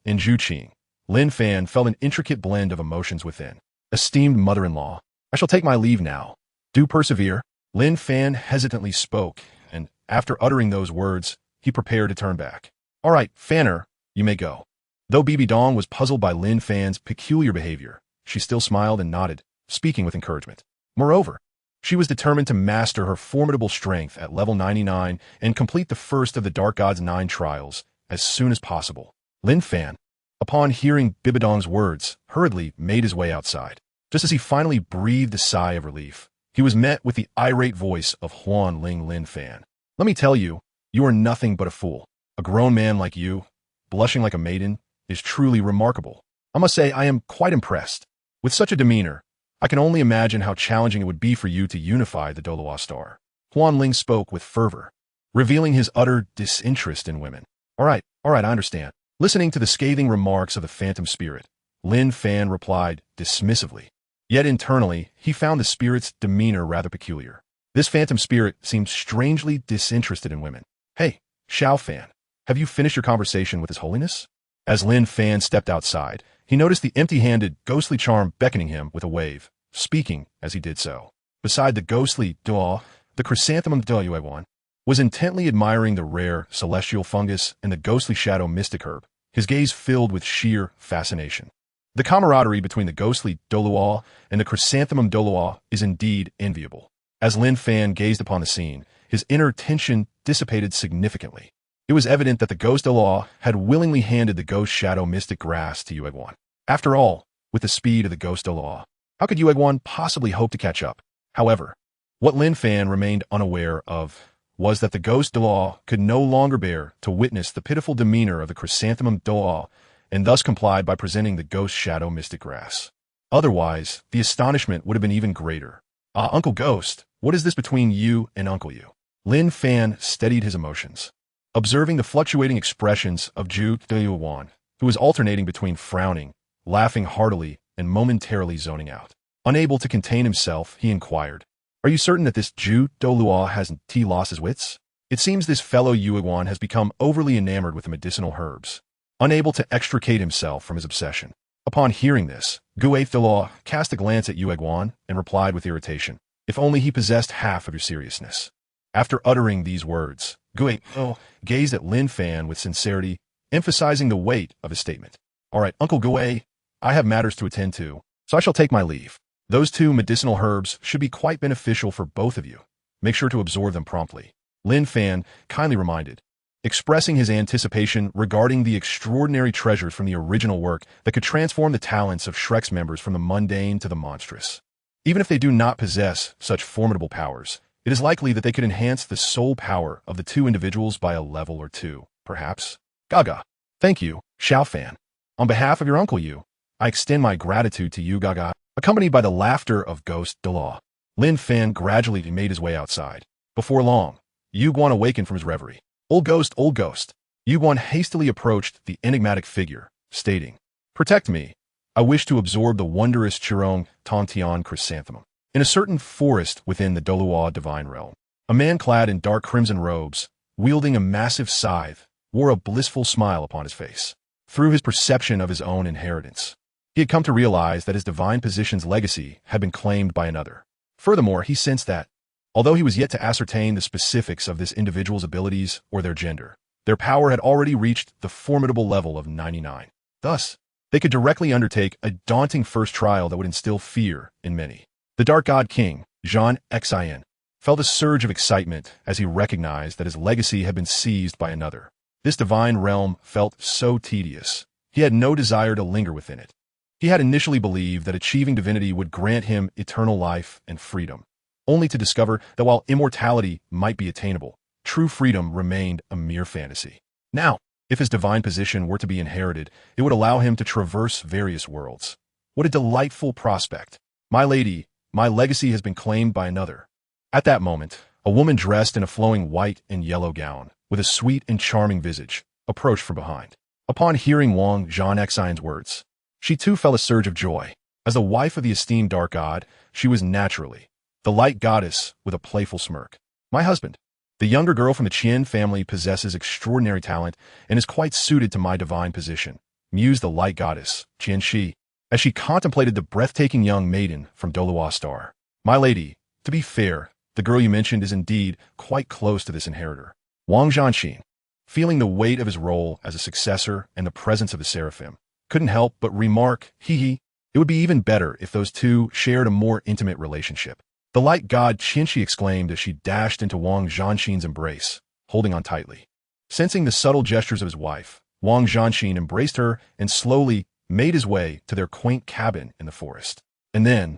in Zhu Zhuqing, Lin Fan felt an intricate blend of emotions within. Esteemed mother-in-law, I shall take my leave now. Do persevere. Lin Fan hesitantly spoke, and after uttering those words, he prepared to turn back. All right, Fanner, you may go. Though Bibi Dong was puzzled by Lin Fan's peculiar behavior, she still smiled and nodded, speaking with encouragement. Moreover, she was determined to master her formidable strength at level 99 and complete the first of the Dark God's 9 trials as soon as possible. Lin Fan, upon hearing Bibi Dong's words, hurriedly made his way outside. Just as he finally breathed a sigh of relief, he was met with the irate voice of Huan Ling Lin Fan. Let me tell you, you are nothing but a fool. A grown man like you, blushing like a maiden, is truly remarkable. I must say I am quite impressed. With such a demeanor, I can only imagine how challenging it would be for you to unify the Douluo Star. Huan Ling spoke with fervor, revealing his utter disinterest in women. All right, I understand. Listening to the scathing remarks of the phantom spirit, Lin Fan replied dismissively. Yet internally, he found the spirit's demeanor rather peculiar. This phantom spirit seemed strangely disinterested in women. "Hey, Xiao Fan, have you finished your conversation with His Holiness?" As Lin Fan stepped outside, he noticed the empty-handed, ghostly charm beckoning him with a wave, speaking as he did so. Beside the ghostly Duo, the chrysanthemum Douluo was intently admiring the rare celestial fungus and the ghostly shadow mystic herb, his gaze filled with sheer fascination. The camaraderie between the ghostly Douluo and the chrysanthemum Douluo is indeed enviable. As Lin Fan gazed upon the scene, his inner tension dissipated significantly. It was evident that the ghost Douluo had willingly handed the ghost shadow mystic grass to Yueguan. After all, with the speed of the ghost Douluo, how could Yueguan possibly hope to catch up? However, what Lin Fan remained unaware of was that the ghost Douluo could no longer bear to witness the pitiful demeanor of the chrysanthemum Douluo, and thus complied by presenting the ghost shadow mystic grass. Otherwise, the astonishment would have been even greater. "Ah, Uncle Ghost, what is this between you and Uncle Yu?" Lin Fan steadied his emotions, observing the fluctuating expressions of Zhu Zhuqing, who was alternating between frowning, laughing heartily, and momentarily zoning out. Unable to contain himself, he inquired, "Are you certain that this Zhu Douluo hasn't lost his wits? It seems this fellow Yueguan has become overly enamored with the medicinal herbs, unable to extricate himself from his obsession." Upon hearing this, Gu Yuena cast a glance at Yueguan and replied with irritation, "If only he possessed half of your seriousness." After uttering these words, Gu Yuena gazed at Lin Fan with sincerity, emphasizing the weight of his statement. "All right, Uncle Gu, I have matters to attend to, so I shall take my leave. Those two medicinal herbs should be quite beneficial for both of you. Make sure to absorb them promptly," Lin Fan kindly reminded, expressing his anticipation regarding the extraordinary treasures from the original work that could transform the talents of Shrek's members from the mundane to the monstrous. Even if they do not possess such formidable powers, it is likely that they could enhance the soul power of the two individuals by a level or two, perhaps. "Gaga. Thank you, Xiao Fan. On behalf of your Uncle Yu, I extend my gratitude to you, Gaga." Accompanied by the laughter of Ghost Douluo, Lin Fan gradually made his way outside. Before long, Yueguan awakened from his reverie. Old Ghost, Old Ghost." Yueguan hastily approached the enigmatic figure, stating, "Protect me. I wish to absorb the wondrous Chirong Tontian chrysanthemum." In a certain forest within the Douluo divine realm, a man clad in dark crimson robes, wielding a massive scythe, wore a blissful smile upon his face. Through his perception of his own inheritance, he had come to realize that his divine position's legacy had been claimed by another. Furthermore, he sensed that, although he was yet to ascertain the specifics of this individual's abilities or their gender, their power had already reached the formidable level of 99. Thus, they could directly undertake a daunting first trial that would instill fear in many. The Dark God King, Zhan Xian, felt a surge of excitement as he recognized that his legacy had been seized by another. This divine realm felt so tedious. He had no desire to linger within it. He had initially believed that achieving divinity would grant him eternal life and freedom, only to discover that while immortality might be attainable, true freedom remained a mere fantasy. Now, if his divine position were to be inherited, it would allow him to traverse various worlds. What a delightful prospect. "My lady, my legacy has been claimed by another." At that moment, a woman dressed in a flowing white and yellow gown, with a sweet and charming visage, approached from behind. Upon hearing Wang Zhanxian's words, she too felt a surge of joy. As the wife of the esteemed dark god, she was naturally the light goddess with a playful smirk. "My husband, the younger girl from the Qian family, possesses extraordinary talent and is quite suited to my divine position," mused the light goddess, Qian Shi, as she contemplated the breathtaking young maiden from Douluo Star. "My lady, to be fair, the girl you mentioned is indeed quite close to this inheritor." Wang Zhanxin, feeling the weight of his role as a successor and the presence of the seraphim, couldn't help but remark, "Hee, it would be even better if those two shared a more intimate relationship." The light god Qianxi exclaimed as she dashed into Wang Zhanxin's embrace, holding on tightly. Sensing the subtle gestures of his wife, Wang Zhanxin embraced her and slowly made his way to their quaint cabin in the forest. And then,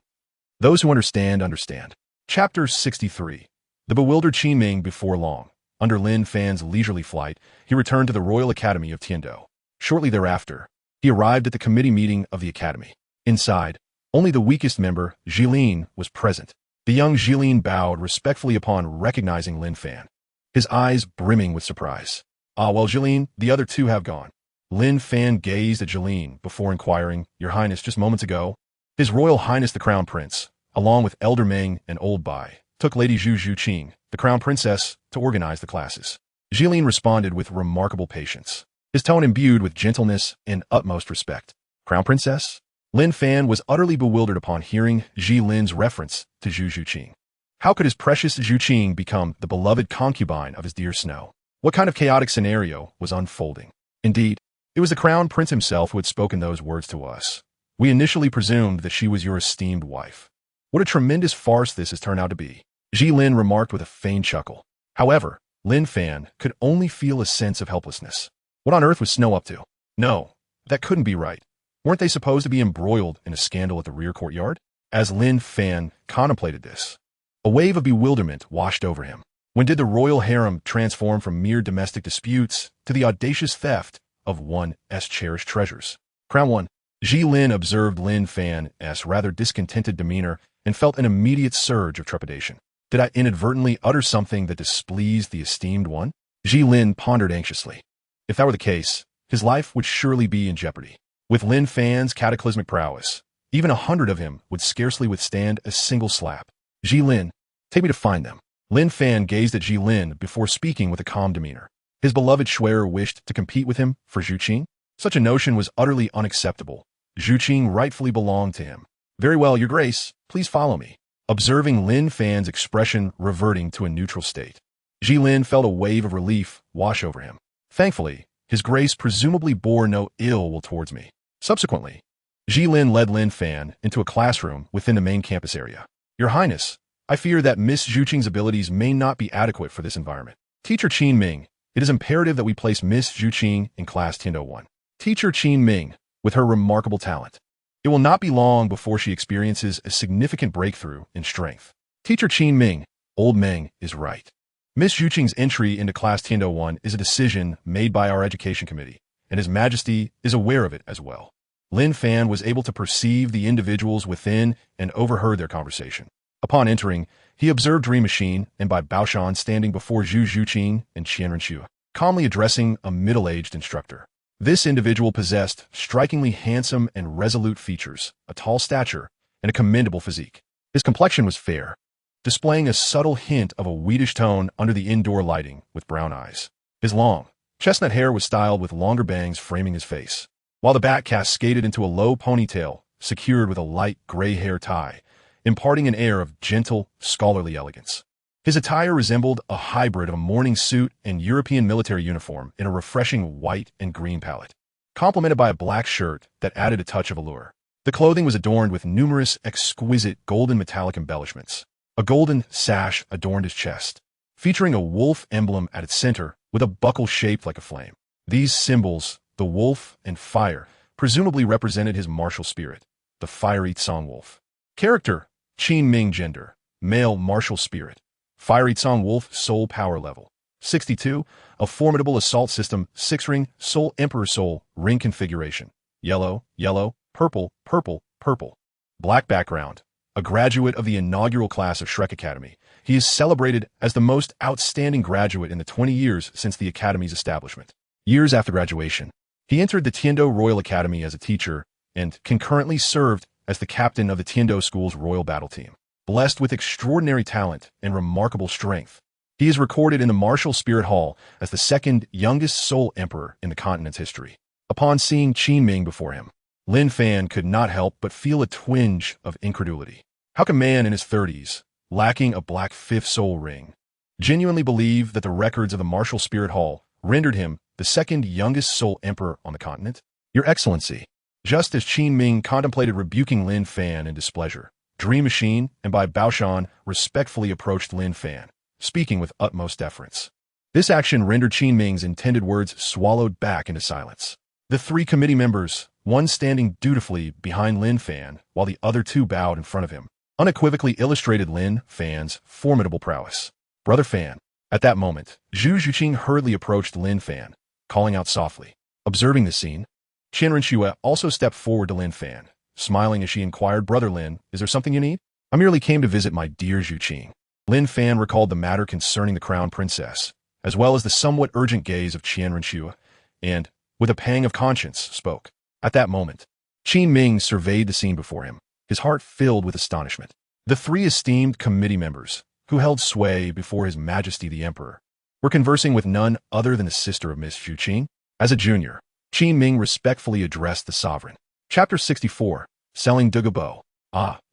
those who understand, understand. Chapter 63. The bewildered Qin Ming. Before long, under Lin Fan's leisurely flight, he returned to the Royal Academy of Tiandou. Shortly thereafter, he arrived at the committee meeting of the academy. Inside, only the weakest member, Jilin, was present. The young Jilin bowed respectfully upon recognizing Lin Fan, his eyes brimming with surprise. "Ah, well, Jilin, the other two have gone." Lin Fan gazed at Jilin before inquiring, "Your Highness, just moments ago, His Royal Highness the Crown Prince, along with Elder Meng and Old Bai, took Lady Zhu Zhuqing, the crown princess, to organize the classes. Jilin responded with remarkable patience, his tone imbued with gentleness and utmost respect. Crown princess? Lin Fan was utterly bewildered upon hearing Jilin's reference to Zhu Zhuqing. How could his precious Zhuqing become the beloved concubine of his dear Snow? What kind of chaotic scenario was unfolding? Indeed, it was the crown prince himself who had spoken those words to us. We initially presumed that she was your esteemed wife. What a tremendous farce this has turned out to be, Jilin remarked with a feigned chuckle. However, Lin Fan could only feel a sense of helplessness. What on earth was Snow up to? No, that couldn't be right. Weren't they supposed to be embroiled in a scandal at the rear courtyard? As Lin Fan contemplated this, a wave of bewilderment washed over him. When did the royal harem transform from mere domestic disputes to the audacious theft of one's cherished treasures? Crown 1. Jilin observed Lin Fan's rather discontented demeanor and felt an immediate surge of trepidation. Did I inadvertently utter something that displeased the esteemed one? Jilin pondered anxiously. If that were the case, his life would surely be in jeopardy. With Lin Fan's cataclysmic prowess, even 100 of him would scarcely withstand a single slap. Jilin, take me to find them. Lin Fan gazed at Jilin before speaking with a calm demeanor. His beloved Shuer wished to compete with him for Zhuqing? Such a notion was utterly unacceptable. Zhuqing rightfully belonged to him. Very well, your grace, please follow me. Observing Lin Fan's expression reverting to a neutral state, Jilin felt a wave of relief wash over him. Thankfully, his grace presumably bore no ill will towards me. Subsequently, Jilin led Lin Fan into a classroom within the main campus area. Your Highness, I fear that Miss Zhuqing's abilities may not be adequate for this environment. Teacher Qin Ming, it is imperative that we place Miss Zhuqing in Class Tiando 1. Teacher Qin Ming, with her remarkable talent, it will not be long before she experiences a significant breakthrough in strength. Teacher Qin Ming, old Meng is right. Miss Zhuqing's entry into Class Tiando 1 is a decision made by our education committee, and His Majesty is aware of it as well. Lin Fan was able to perceive the individuals within and overheard their conversation. Upon entering, he observed Dream Machine and Bai Baoshan standing before Zhu Zhuqing and Qian Renxue, calmly addressing a middle-aged instructor. This individual possessed strikingly handsome and resolute features, a tall stature, and a commendable physique. His complexion was fair, displaying a subtle hint of a wheatish tone under the indoor lighting with brown eyes. His long, chestnut hair was styled with longer bangs framing his face, while the back cascaded into a low ponytail secured with a light gray hair tie, imparting an air of gentle, scholarly elegance. His attire resembled a hybrid of a morning suit and European military uniform in a refreshing white and green palette, complemented by a black shirt that added a touch of allure. The clothing was adorned with numerous exquisite golden metallic embellishments. A golden sash adorned his chest, featuring a wolf emblem at its center with a buckle shaped like a flame. These symbols, the wolf and fire, presumably represented his martial spirit, the fiery Tsang wolf. Character, Qin Ming gender, male martial spirit. Fiery Tsang wolf soul power level, 62, a formidable assault system, 6-ring, soul emperor soul, ring configuration. Yellow, yellow, purple, purple, purple. Black background. A graduate of the inaugural class of Shrek Academy, he is celebrated as the most outstanding graduate in the 20 years since the Academy's establishment. Years after graduation, he entered the Tiando Royal Academy as a teacher and concurrently served as the captain of the Tiando School's Royal Battle Team. Blessed with extraordinary talent and remarkable strength, he is recorded in the Martial Spirit Hall as the second youngest Soul Emperor in the continent's history. Upon seeing Qin Ming before him, Lin Fan could not help but feel a twinge of incredulity. How can a man in his 30s, lacking a black fifth soul ring, genuinely believe that the records of the Martial Spirit Hall rendered him the second youngest Soul Emperor on the continent? Your Excellency, just as Qin Ming contemplated rebuking Lin Fan in displeasure, Dream Machine and Bai Baoshan respectfully approached Lin Fan, speaking with utmost deference. This action rendered Qin Ming's intended words swallowed back into silence. The 3 committee members, one standing dutifully behind Lin Fan while the other 2 bowed in front of him, unequivocally illustrated Lin Fan's formidable prowess. Brother Fan. At that moment, Zhu Zhuqing hurriedly approached Lin Fan, calling out softly. Observing the scene, Chen Renxue also stepped forward to Lin Fan, smiling as she inquired, Brother Lin, is there something you need? I merely came to visit my dear Zhuqing. Lin Fan recalled the matter concerning the crown princess, as well as the somewhat urgent gaze of Qian Renxue, and, with a pang of conscience, spoke. At that moment, Qin Ming surveyed the scene before him, his heart filled with astonishment. The 3 esteemed committee members, who held sway before His Majesty the Emperor, were conversing with none other than the sister of Miss Xu Qing. As a junior, Qin Ming respectfully addressed the sovereign. Chapter 64. Selling Dugu Bo.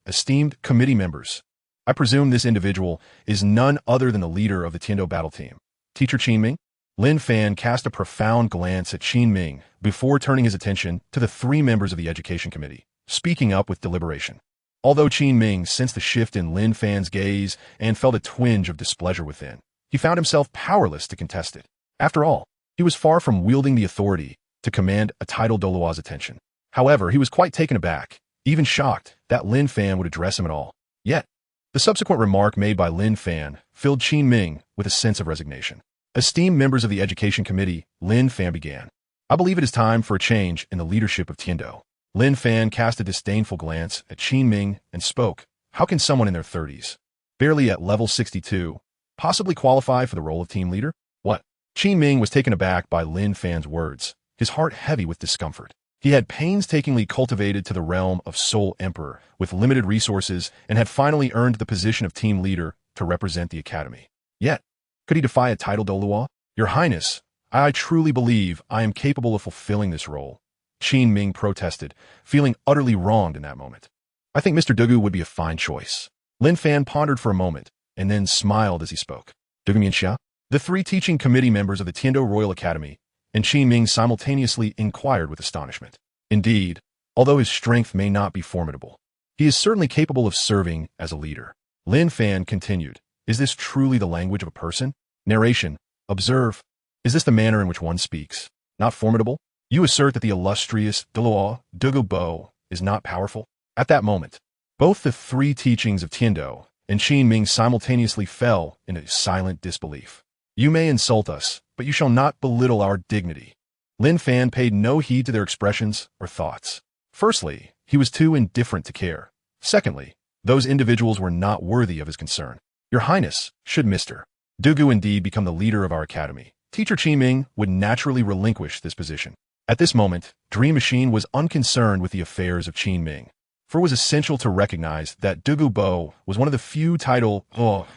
Esteemed committee members, I presume this individual is none other than the leader of the Tiando battle team. Teacher Qin Ming? Lin Fan cast a profound glance at Qin Ming before turning his attention to the three members of the education committee, speaking up with deliberation. Although Qin Ming sensed the shift in Lin Fan's gaze and felt a twinge of displeasure within, he found himself powerless to contest it. After all, he was far from wielding the authority to command a titled Douluo's attention. However, he was quite taken aback, even shocked that Lin Fan would address him at all. Yet, the subsequent remark made by Lin Fan filled Qin Ming with a sense of resignation. Esteemed members of the education committee, Lin Fan began. I believe it is time for a change in the leadership of Tiando. Lin Fan cast a disdainful glance at Qin Ming and spoke. How can someone in their 30s, barely at level 62, possibly qualify for the role of team leader? What? Qin Ming was taken aback by Lin Fan's words, his heart heavy with discomfort. He had painstakingly cultivated to the realm of sole emperor with limited resources and had finally earned the position of team leader to represent the academy. Yet, could he defy a titled Douluo? Your Highness, I truly believe I am capable of fulfilling this role, Qin Ming protested, feeling utterly wronged in that moment. I think Mr. Dugu would be a fine choice. Lin Fan pondered for a moment and then smiled as he spoke. Dugu Mianxia? The three teaching committee members of the Tiando Royal Academy and Qin Ming simultaneously inquired with astonishment. Indeed, although his strength may not be formidable, he is certainly capable of serving as a leader. Lin Fan continued, Is this truly the language of a person? Narration. Observe. Is this the manner in which one speaks? Not formidable? You assert that the illustrious Dugu Bo is not powerful? At that moment, both the three teachings of Tiando and Qin Ming simultaneously fell into silent disbelief. You may insult us, but you shall not belittle our dignity. Lin Fan paid no heed to their expressions or thoughts. Firstly, he was too indifferent to care. Secondly, those individuals were not worthy of his concern. Your Highness, should Mr. Dugu indeed become the leader of our academy, Teacher Qin Ming would naturally relinquish this position. At this moment, Dream Machine was unconcerned with the affairs of Qin Ming, for it was essential to recognize that Dugu Bo was one of the few title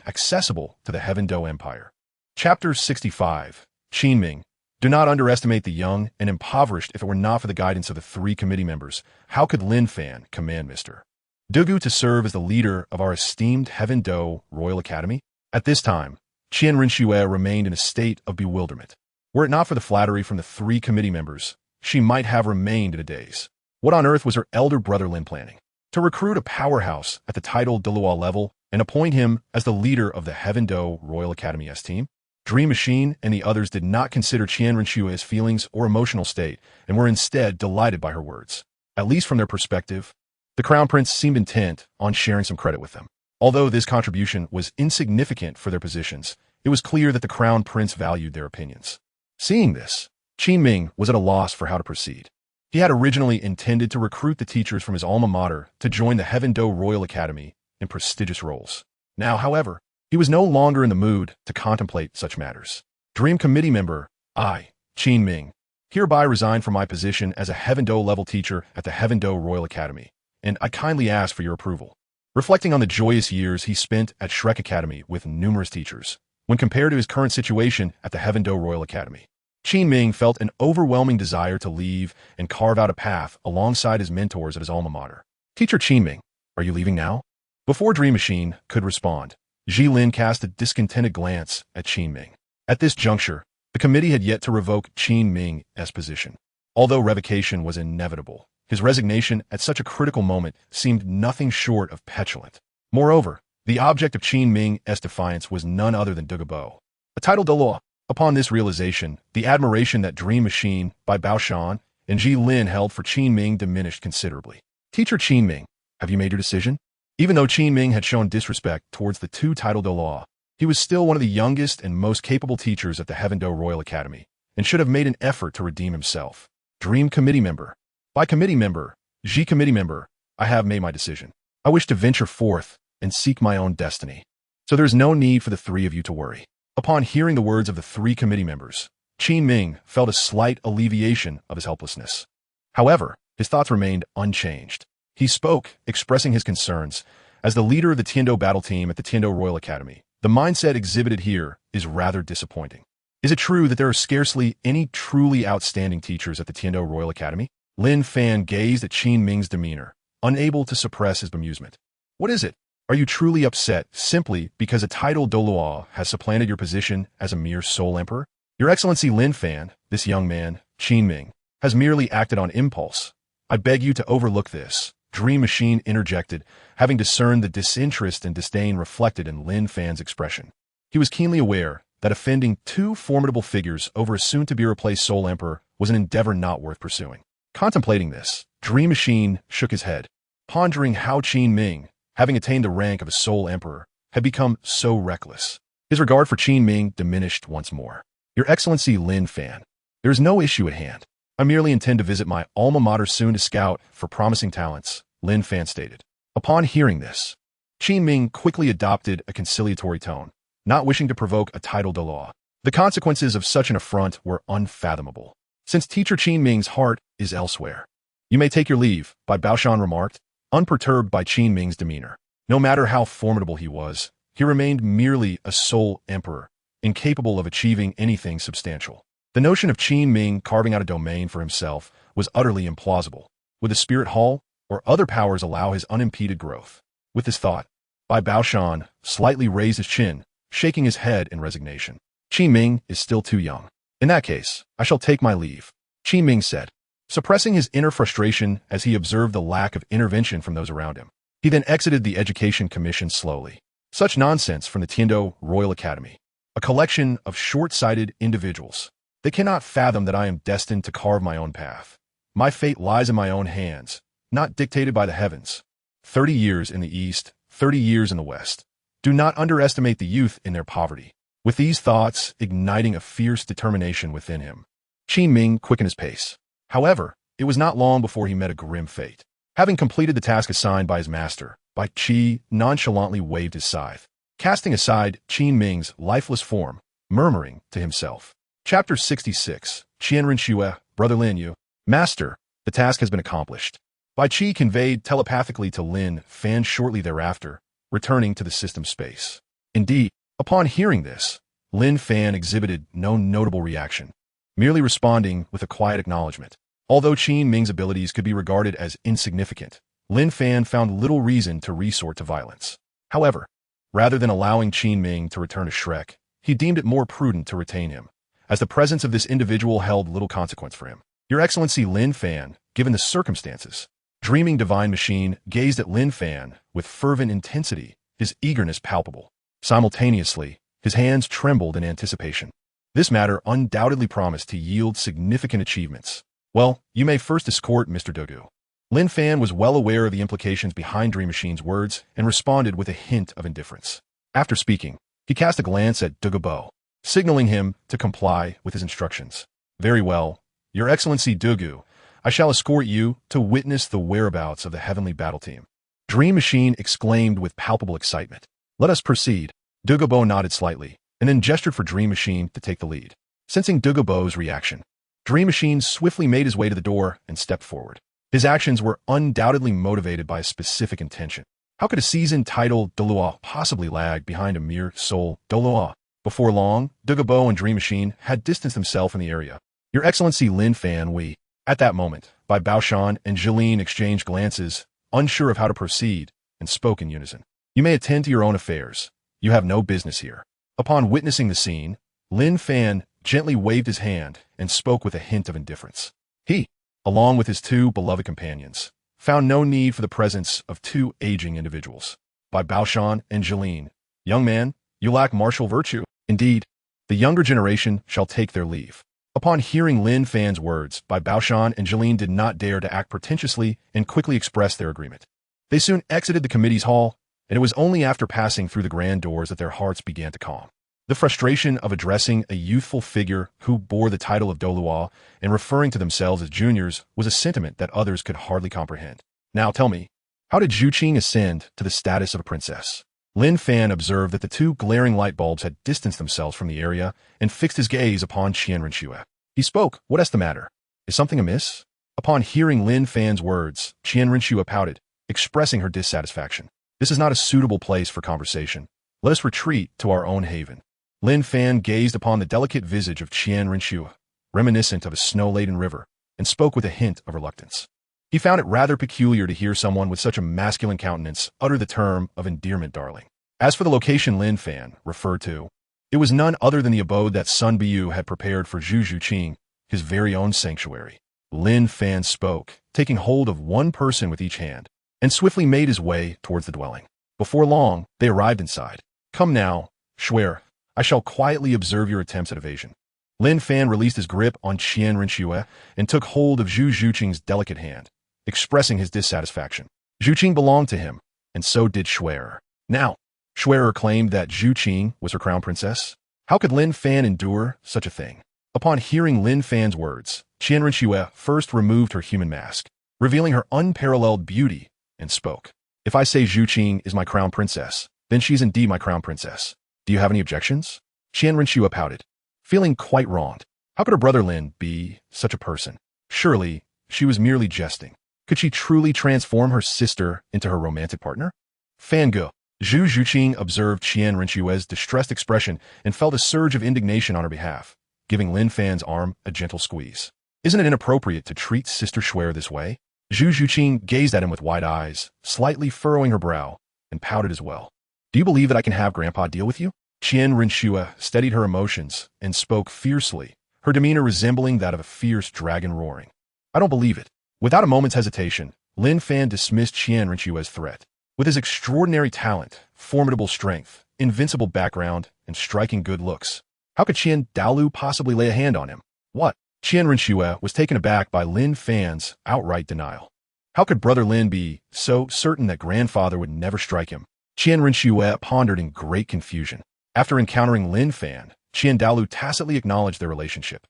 accessible to the Heaven Dou Empire. Chapter 65. Qin Ming. Do not underestimate the young and impoverished. If it were not for the guidance of the three committee members, how could Lin Fan command Mr. Dugu to serve as the leader of our esteemed Heaven Dou Royal Academy? At this time, Qian Renxue remained in a state of bewilderment. Were it not for the flattery from the three committee members, she might have remained in a daze. What on earth was her elder brother Lin planning? To recruit a powerhouse at the titled Douluo level and appoint him as the leader of the Heaven Dou Royal Academy S team? Dream Machine and the others did not consider Qian Renshue's feelings or emotional state and were instead delighted by her words. At least from their perspective, the Crown Prince seemed intent on sharing some credit with them. Although this contribution was insignificant for their positions, it was clear that the Crown Prince valued their opinions. Seeing this, Qin Ming was at a loss for how to proceed. He had originally intended to recruit the teachers from his alma mater to join the Heaven Dou Royal Academy in prestigious roles. Now, however, he was no longer in the mood to contemplate such matters. Dream Committee member, I, Qin Ming, hereby resign from my position as a Heaven Dou level teacher at the Heaven Dou Royal Academy, and I kindly ask for your approval. Reflecting on the joyous years he spent at Shrek Academy with numerous teachers, when compared to his current situation at the Heaven Dou Royal Academy, Qin Ming felt an overwhelming desire to leave and carve out a path alongside his mentors at his alma mater. Teacher Qin Ming, are you leaving now? Before Dream Machine could respond, Ji Lin cast a discontented glance at Qin Ming. At this juncture, the committee had yet to revoke Qin Ming's position. Although revocation was inevitable, his resignation at such a critical moment seemed nothing short of petulant. Moreover, the object of Qin Ming's defiance was none other than Dugu Bo, a title Douluo. Upon this realization, the admiration that Dream Machine by Bao Shan and Ji Lin held for Qin Ming diminished considerably. Teacher Qin Ming, have you made your decision? Even though Qin Ming had shown disrespect towards the two title Douluo, he was still one of the youngest and most capable teachers at the Heaven Dou Royal Academy, and should have made an effort to redeem himself. Dream Committee member. By committee member, Ji Committee member, I have made my decision. I wish to venture forth and seek my own destiny. So there is no need for the three of you to worry. Upon hearing the words of the three committee members, Qin Ming felt a slight alleviation of his helplessness. However, his thoughts remained unchanged. He spoke, expressing his concerns, As the leader of the Tiando battle team at the Tiando Royal Academy, the mindset exhibited here is rather disappointing. Is it true that there are scarcely any truly outstanding teachers at the Tiando Royal Academy? Lin Fan gazed at Qin Ming's demeanor, unable to suppress his bemusement. What is it? Are you truly upset simply because a title Douluo has supplanted your position as a mere sole emperor? Your Excellency Lin Fan, this young man, Qin Ming, has merely acted on impulse. I beg you to overlook this. Dream Machine interjected, having discerned the disinterest and disdain reflected in Lin Fan's expression. He was keenly aware that offending two formidable figures over a soon-to-be-replaced sole emperor was an endeavor not worth pursuing. Contemplating this, Dream Machine shook his head, pondering how Qin Ming, having attained the rank of a sole emperor, had become so reckless. His regard for Qin Ming diminished once more. Your Excellency Lin Fan, there is no issue at hand. I merely intend to visit my alma mater soon to scout for promising talents, Lin Fan stated. Upon hearing this, Qin Ming quickly adopted a conciliatory tone, not wishing to provoke a title Douluo. The consequences of such an affront were unfathomable, since teacher Qin Ming's heart is elsewhere. You may take your leave, Bai Baoshan remarked, unperturbed by Qin Ming's demeanor. No matter how formidable he was, he remained merely a sole emperor, incapable of achieving anything substantial. The notion of Qin Ming carving out a domain for himself was utterly implausible. Would the Spirit Hall or other powers allow his unimpeded growth? With this thought, Bai Baoshan slightly raised his chin, shaking his head in resignation. Qin Ming is still too young. In that case, I shall take my leave, Qin Ming said, suppressing his inner frustration as he observed the lack of intervention from those around him. He then exited the Education Commission slowly. Such nonsense from the Tiando Royal Academy. A collection of short-sighted individuals. They cannot fathom that I am destined to carve my own path. My fate lies in my own hands, not dictated by the heavens. 30 years in the East, 30 years in the West. Do not underestimate the youth in their poverty. With these thoughts igniting a fierce determination within him, Qin Ming quickened his pace. However, it was not long before he met a grim fate. Having completed the task assigned by his master, Bai Qi nonchalantly waved his scythe, casting aside Qin Ming's lifeless form, murmuring to himself. Chapter 66, Qian Renxue, Brother Lin Yu. Master, the task has been accomplished. Bai Qi conveyed telepathically to Lin Fan shortly thereafter, returning to the system space. Indeed, upon hearing this, Lin Fan exhibited no notable reaction, merely responding with a quiet acknowledgement. Although Qin Ming's abilities could be regarded as insignificant, Lin Fan found little reason to resort to violence. However, rather than allowing Qin Ming to return to Shrek, he deemed it more prudent to retain him, as the presence of this individual held little consequence for him. Your Excellency Lin Fan, given the circumstances. Dreaming Divine Machine gazed at Lin Fan with fervent intensity, his eagerness palpable. Simultaneously, his hands trembled in anticipation. This matter undoubtedly promised to yield significant achievements. Well, you may first escort Mr. Dugu. Lin Fan was well aware of the implications behind Dream Machine's words and responded with a hint of indifference. After speaking, he cast a glance at Dugu Bo, signaling him to comply with his instructions. Very well, Your Excellency Dugu, I shall escort you to witness the whereabouts of the heavenly battle team. Dream Machine exclaimed with palpable excitement. Let us proceed. Dugu Bo nodded slightly, and then gestured for Dream Machine to take the lead. Sensing Dugu Bo's reaction, Dream Machine swiftly made his way to the door and stepped forward. His actions were undoubtedly motivated by a specific intention. How could a seasoned title Douluo possibly lag behind a mere sole Douluo? Before long, Dugu Bo and Dream Machine had distanced themselves from the area. Your Excellency Lin Fan, we. At that moment, Bai Baoshan and Jilin exchanged glances, unsure of how to proceed, and spoke in unison. You may attend to your own affairs. You have no business here. Upon witnessing the scene, Lin Fan gently waved his hand and spoke with a hint of indifference. He, along with his two beloved companions, found no need for the presence of two aging individuals. Bai Baoshan and Jilin, young man, you lack martial virtue. Indeed, the younger generation shall take their leave. Upon hearing Lin Fan's words, Bai Baoshan and Jilin did not dare to act pretentiously and quickly expressed their agreement. They soon exited the committee's hall, and it was only after passing through the grand doors that their hearts began to calm. The frustration of addressing a youthful figure who bore the title of Douluo and referring to themselves as juniors was a sentiment that others could hardly comprehend. Now tell me, how did Zhu Zhuqing ascend to the status of a princess? Lin Fan observed that the two glaring light bulbs had distanced themselves from the area and fixed his gaze upon Qian Renxue. He spoke. What is the matter? Is something amiss? Upon hearing Lin Fan's words, Qian Renxue pouted, expressing her dissatisfaction. This is not a suitable place for conversation. Let us retreat to our own haven. Lin Fan gazed upon the delicate visage of Qian Renxue, reminiscent of a snow-laden river, and spoke with a hint of reluctance. He found it rather peculiar to hear someone with such a masculine countenance utter the term of endearment darling. As for the location Lin Fan referred to, it was none other than the abode that Sun Bu had prepared for Zhu Zhuqing, his very own sanctuary. Lin Fan spoke, taking hold of one person with each hand, and swiftly made his way towards the dwelling. Before long, they arrived inside. Come now, Shuer, I shall quietly observe your attempts at evasion. Lin Fan released his grip on Qian Renxue and took hold of Zhu Zhuqing's delicate hand, expressing his dissatisfaction. Zhuqing belonged to him, and so did Shuer. Now, Shuer claimed that Zhuqing was her crown princess. How could Lin Fan endure such a thing? Upon hearing Lin Fan's words, Qian Renxue first removed her human mask, revealing her unparalleled beauty, and spoke. If I say Zhuqing is my crown princess, then she's indeed my crown princess. Do you have any objections? Qian Renxue pouted, feeling quite wronged. How could her brother Lin be such a person? Surely, she was merely jesting. Could she truly transform her sister into her romantic partner? Fangu. Zhu Zhuqing observed Qian Renxue's distressed expression and felt a surge of indignation on her behalf, giving Lin Fan's arm a gentle squeeze. Isn't it inappropriate to treat Sister Shuer this way? Zhu Zhuqing gazed at him with wide eyes, slightly furrowing her brow, and pouted as well. Do you believe that I can have Grandpa deal with you? Qian Renxue steadied her emotions and spoke fiercely, her demeanor resembling that of a fierce dragon roaring. I don't believe it. Without a moment's hesitation, Lin Fan dismissed Qian Renxue's threat. With his extraordinary talent, formidable strength, invincible background, and striking good looks, how could Qian Dalu possibly lay a hand on him? What? Qian Renxue was taken aback by Lin Fan's outright denial. How could Brother Lin be so certain that grandfather would never strike him? Qian Renxue pondered in great confusion. After encountering Lin Fan, Qian Dalu tacitly acknowledged their relationship.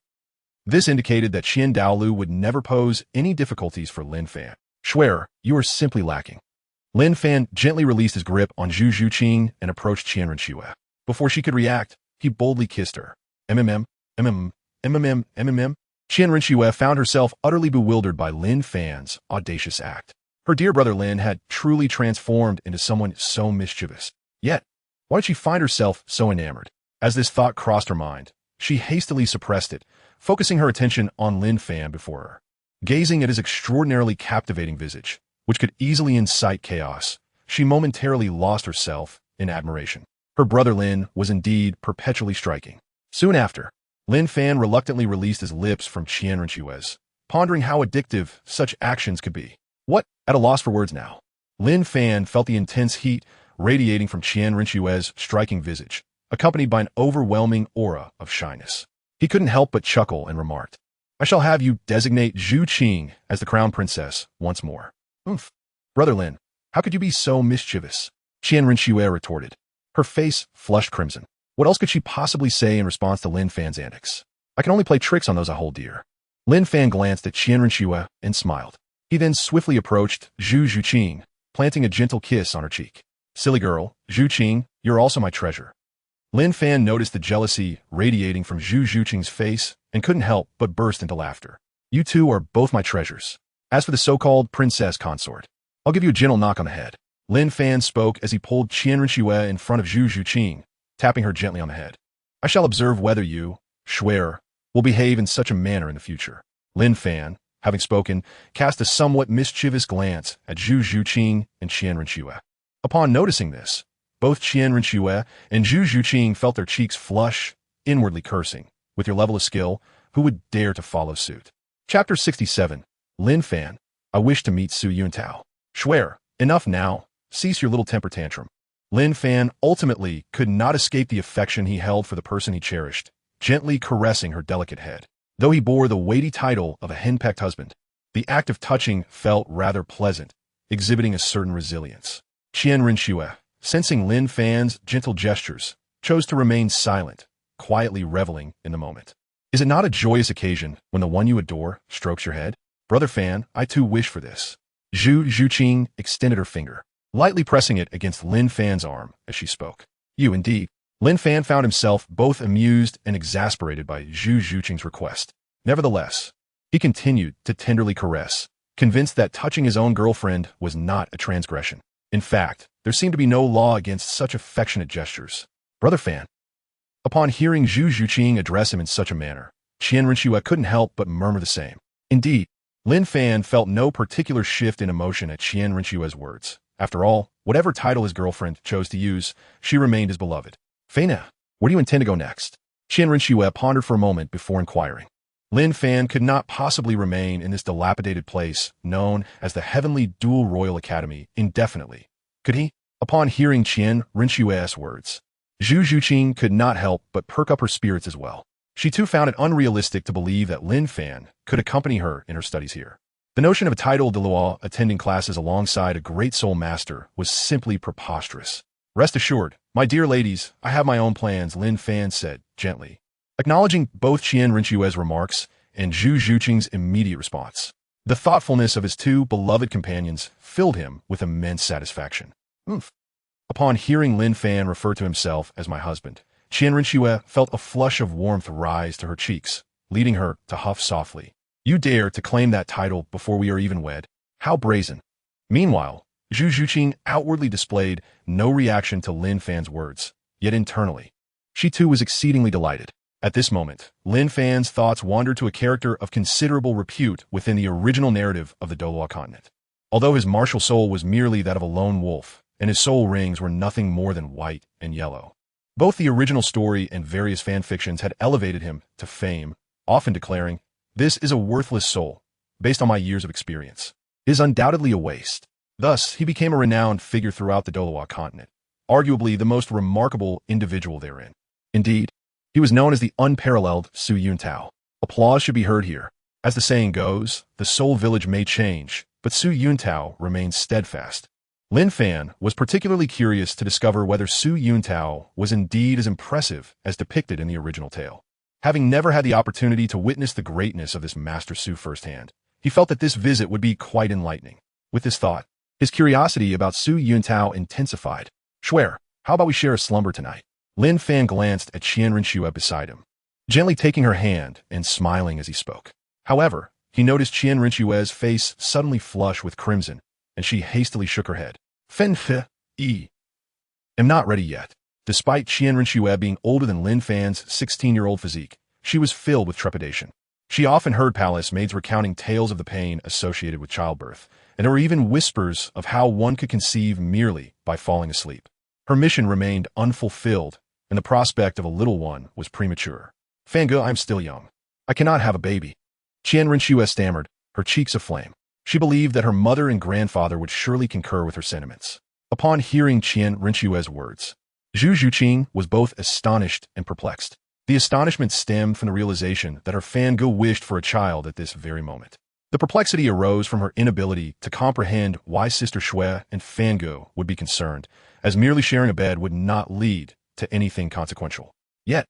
This indicated that Qian Dalu would never pose any difficulties for Lin Fan. Shuer, you are simply lacking. Lin Fan gently released his grip on Zhu Zhuqing and approached Qian Renxue. Before she could react, he boldly kissed her. Qian Renxue found herself utterly bewildered by Lin Fan's audacious act. Her dear brother Lin had truly transformed into someone so mischievous. Yet, why did she find herself so enamored? As this thought crossed her mind, she hastily suppressed it, focusing her attention on Lin Fan before her. Gazing at his extraordinarily captivating visage, which could easily incite chaos, she momentarily lost herself in admiration. Her brother Lin was indeed perpetually striking. Soon after, Lin Fan reluctantly released his lips from Qian Renxue's, pondering how addictive such actions could be. What? At a loss for words now. Lin Fan felt the intense heat radiating from Qian Renxue's striking visage, accompanied by an overwhelming aura of shyness. He couldn't help but chuckle and remarked, I shall have you designate Zhuqing as the crown princess once more. Oomph. Brother Lin, how could you be so mischievous? Qian Renxue retorted. Her face flushed crimson. What else could she possibly say in response to Lin Fan's antics? I can only play tricks on those I hold dear. Lin Fan glanced at Qian Renxue and smiled. He then swiftly approached Zhu Zhuqing, planting a gentle kiss on her cheek. Silly girl, Zhuqing, you're also my treasure. Lin Fan noticed the jealousy radiating from Zhu Zhuqing's face and couldn't help but burst into laughter. You two are both my treasures. As for the so-called princess consort, I'll give you a gentle knock on the head. Lin Fan spoke as he pulled Qian Renxue in front of Zhu Zhuqing, tapping her gently on the head. I shall observe whether you, Shuer, will behave in such a manner in the future. Lin Fan, having spoken, cast a somewhat mischievous glance at Zhu Zhuqing and Qian Renxue. Upon noticing this, both Qian Renxue and Zhu Zhuqing felt their cheeks flush, inwardly cursing. With your level of skill, who would dare to follow suit? Chapter 67. Lin Fan, I wish to meet Su Yuntao. Shuer, enough now. Cease your little temper tantrum. Lin Fan ultimately could not escape the affection he held for the person he cherished, gently caressing her delicate head. Though he bore the weighty title of a henpecked husband, the act of touching felt rather pleasant, exhibiting a certain resilience. Qian Renxue, sensing Lin Fan's gentle gestures, chose to remain silent, quietly reveling in the moment. Is it not a joyous occasion when the one you adore strokes your head? Brother Fan, I too wish for this. Zhu Zhuqing extended her finger, lightly pressing it against Lin Fan's arm as she spoke. You indeed. Lin Fan found himself both amused and exasperated by Zhu Zhuqing's request. Nevertheless, he continued to tenderly caress, convinced that touching his own girlfriend was not a transgression. In fact, there seemed to be no law against such affectionate gestures. Brother Fan. Upon hearing Zhu Zhuqing address him in such a manner, Qian Renxue couldn't help but murmur the same. Indeed, Lin Fan felt no particular shift in emotion at Qian Renxue's words. After all, whatever title his girlfriend chose to use, she remained his beloved. Feina, where do you intend to go next? Qian Renxue pondered for a moment before inquiring. Lin Fan could not possibly remain in this dilapidated place known as the Heavenly Dou Royal Academy indefinitely, could he? Upon hearing Qian Renxue's words, Zhu Zhuqing could not help but perk up her spirits as well. She too found it unrealistic to believe that Lin Fan could accompany her in her studies here. The notion of a titled Douluo attending classes alongside a great soul master was simply preposterous. Rest assured, my dear ladies, I have my own plans, Lin Fan said, gently, acknowledging both Qian Renxue's remarks and Zhu Zhuqing's immediate response. The thoughtfulness of his two beloved companions filled him with immense satisfaction. Oomph. Upon hearing Lin Fan refer to himself as my husband, Qian Renxue felt a flush of warmth rise to her cheeks, leading her to huff softly. You dare to claim that title before we are even wed? How brazen. Meanwhile, Zhu Zhuqing outwardly displayed no reaction to Lin Fan's words, yet internally, she too was exceedingly delighted. At this moment, Lin Fan's thoughts wandered to a character of considerable repute within the original narrative of the Douluo Continent. Although his martial soul was merely that of a lone wolf, and his soul rings were nothing more than white and yellow. Both the original story and various fan fictions had elevated him to fame, often declaring, "This is a worthless soul, based on my years of experience. It is undoubtedly a waste." Thus, he became a renowned figure throughout the Douluo Continent, arguably the most remarkable individual therein. Indeed, he was known as the unparalleled Su Yuntao. Applause should be heard here. As the saying goes, the soul village may change, but Su Yuntao remains steadfast. Lin Fan was particularly curious to discover whether Su Yuntao was indeed as impressive as depicted in the original tale. Having never had the opportunity to witness the greatness of this Master Su firsthand, he felt that this visit would be quite enlightening. With this thought, his curiosity about Su Yuntao intensified. Swear, how about we share a slumber tonight? Lin Fan glanced at Qian Renxue beside him, gently taking her hand and smiling as he spoke. However, he noticed Qian Renxue's face suddenly flush with crimson, and she hastily shook her head. Am not ready yet. Despite Qian Renxue being older than Lin Fan's 16-year-old physique, she was filled with trepidation. She often heard palace maids recounting tales of the pain associated with childbirth, and there were even whispers of how one could conceive merely by falling asleep. Her mission remained unfulfilled, and the prospect of a little one was premature. Fangge, I'm still young. I cannot have a baby. Qian Renxue stammered, her cheeks aflame. She believed that her mother and grandfather would surely concur with her sentiments. Upon hearing Qian Renxue's words, Zhu Zhuqing was both astonished and perplexed. The astonishment stemmed from the realization that her Fangge wished for a child at this very moment. The perplexity arose from her inability to comprehend why Sister Shui and Fangge would be concerned, as merely sharing a bed would not lead to anything consequential. Yet,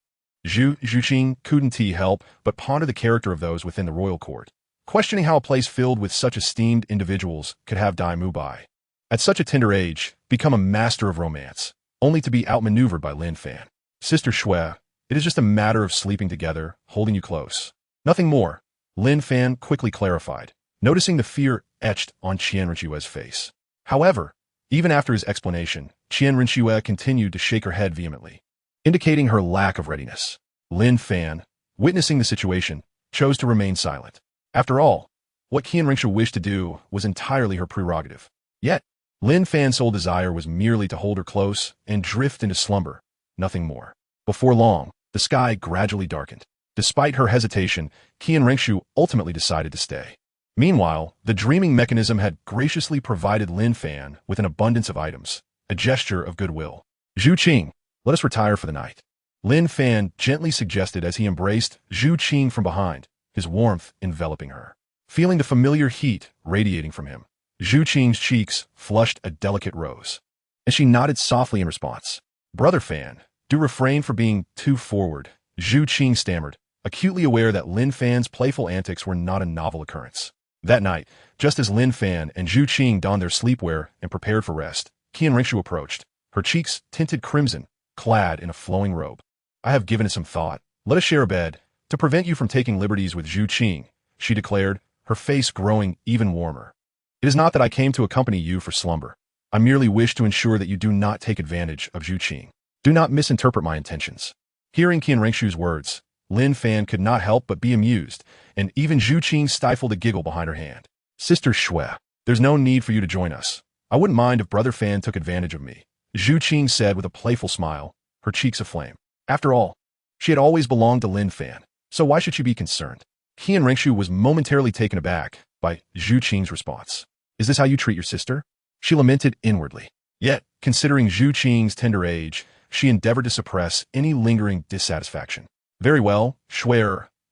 Zhu Zhuqing couldn't help but ponder the character of those within the royal court, questioning how a place filled with such esteemed individuals could have Dai Mubai, at such a tender age, become a master of romance, only to be outmaneuvered by Lin Fan. Sister Shui, it is just a matter of sleeping together, holding you close. Nothing more, Lin Fan quickly clarified, noticing the fear etched on Qian Renxue's face. However, even after his explanation, Qian Renxue continued to shake her head vehemently, indicating her lack of readiness. Lin Fan, witnessing the situation, chose to remain silent. After all, what Qian Renxue wished to do was entirely her prerogative. Yet, Lin Fan's sole desire was merely to hold her close and drift into slumber, nothing more. Before long, the sky gradually darkened. Despite her hesitation, Qian Renxue ultimately decided to stay. Meanwhile, the dreaming mechanism had graciously provided Lin Fan with an abundance of items, a gesture of goodwill. Zhu Qing, let us retire for the night. Lin Fan gently suggested as he embraced Zhu Qing from behind, his warmth enveloping her. Feeling the familiar heat radiating from him, Zhu Qing's cheeks flushed a delicate rose, and she nodded softly in response. Brother Fan, do refrain from being too forward, Zhu Qing stammered, acutely aware that Lin Fan's playful antics were not a novel occurrence. That night, just as Lin Fan and Zhu Qing donned their sleepwear and prepared for rest, Qian Renxue approached, her cheeks tinted crimson, clad in a flowing robe. I have given it some thought. Let us share a bed, to prevent you from taking liberties with Zhu Qing, she declared, her face growing even warmer. It is not that I came to accompany you for slumber. I merely wish to ensure that you do not take advantage of Zhu Zhuqing. Do not misinterpret my intentions. Hearing Qian Renxue's words, Lin Fan could not help but be amused, and even Zhu Zhuqing stifled a giggle behind her hand. Sister Shui, there's no need for you to join us. I wouldn't mind if Brother Fan took advantage of me, Zhu Zhuqing said with a playful smile, her cheeks aflame. After all, she had always belonged to Lin Fan, so why should she be concerned? Qian Renxue was momentarily taken aback by Zhu Qing's response. Is this how you treat your sister? She lamented inwardly. Yet, considering Zhu Qing's tender age, she endeavored to suppress any lingering dissatisfaction. Very well, Zhu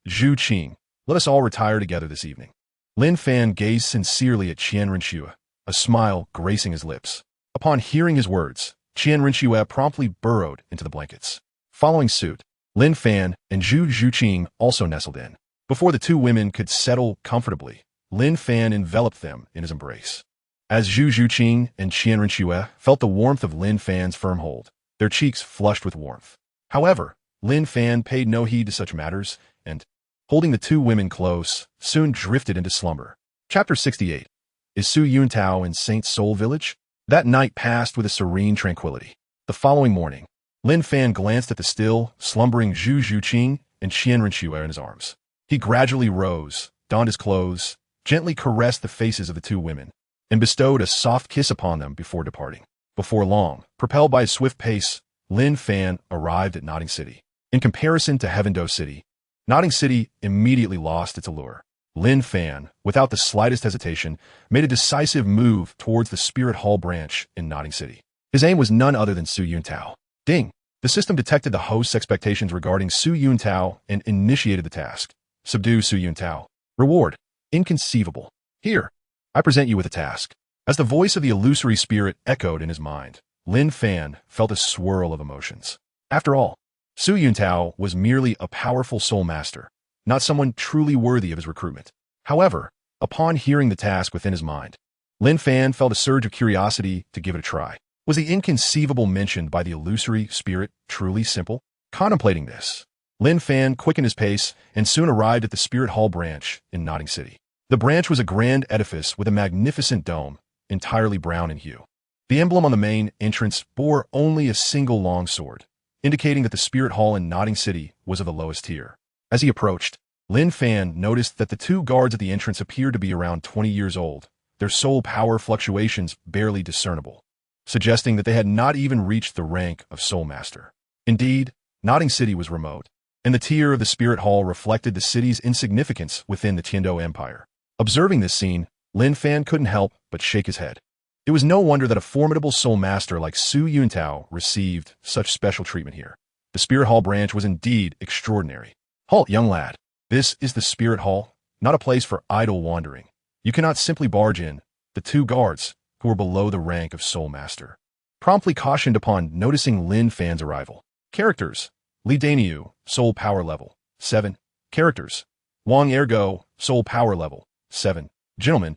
Qing, let us all retire together this evening. Lin Fan gazed sincerely at Qian Renxue, a smile gracing his lips. Upon hearing his words, Qian Renxue promptly burrowed into the blankets. Following suit, Lin Fan and Zhu Zhuqing also nestled in. Before the two women could settle comfortably, Lin Fan enveloped them in his embrace. As Zhu Zhuqing and Qian Renxue felt the warmth of Lin Fan's firm hold, their cheeks flushed with warmth. However, Lin Fan paid no heed to such matters, and, holding the two women close, soon drifted into slumber. Chapter 68. Is Su Yuntao in Saint Soul Village? That night passed with a serene tranquility. The following morning, Lin Fan glanced at the still, slumbering Zhu Zhuqing and Qian Renxue in his arms. He gradually rose, donned his clothes, gently caressed the faces of the two women, and bestowed a soft kiss upon them before departing. Before long, propelled by his swift pace, Lin Fan arrived at Notting City. In comparison to Heaven Dou City, Notting City immediately lost its allure. Lin Fan, without the slightest hesitation, made a decisive move towards the Spirit Hall branch in Notting City. His aim was none other than Su Yuntao. Ding! The system detected the host's expectations regarding Su Yuntao and initiated the task. Subdue Su Yuntao. Reward. Inconceivable. Here, I present you with a task. As the voice of the illusory spirit echoed in his mind, Lin Fan felt a swirl of emotions. After all, Su Yuntao was merely a powerful soul master, not someone truly worthy of his recruitment. However, upon hearing the task within his mind, Lin Fan felt a surge of curiosity to give it a try. Was the inconceivable mentioned by the illusory spirit truly simple? Contemplating this, Lin Fan quickened his pace and soon arrived at the Spirit Hall branch in Notting City. The branch was a grand edifice with a magnificent dome, entirely brown in hue. The emblem on the main entrance bore only a single long sword, indicating that the Spirit Hall in Notting City was of the lowest tier. As he approached, Lin Fan noticed that the two guards at the entrance appeared to be around 20 years old, their soul power fluctuations barely discernible, suggesting that they had not even reached the rank of Soul Master. Indeed, Notting City was remote, and the tier of the Spirit Hall reflected the city's insignificance within the Tiandou Empire. Observing this scene, Lin Fan couldn't help but shake his head. It was no wonder that a formidable Soul Master like Su Yuntao received such special treatment here. The Spirit Hall branch was indeed extraordinary. Halt, young lad. This is the Spirit Hall, not a place for idle wandering. You cannot simply barge in. The two guards, who were below the rank of Soul Master, promptly cautioned upon noticing Lin Fan's arrival. Characters: Li Daniu, Soul Power Level 7. Characters: Wang Ergo, Soul Power Level 7. Gentlemen,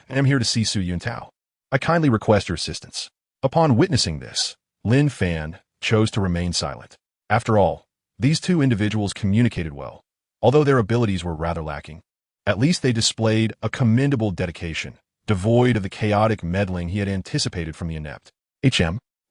I am here to see Su Yuntao. I kindly request your assistance. Upon witnessing this, Lin Fan chose to remain silent. After all, these two individuals communicated well, although their abilities were rather lacking. At least they displayed a commendable dedication, devoid of the chaotic meddling he had anticipated from the inept.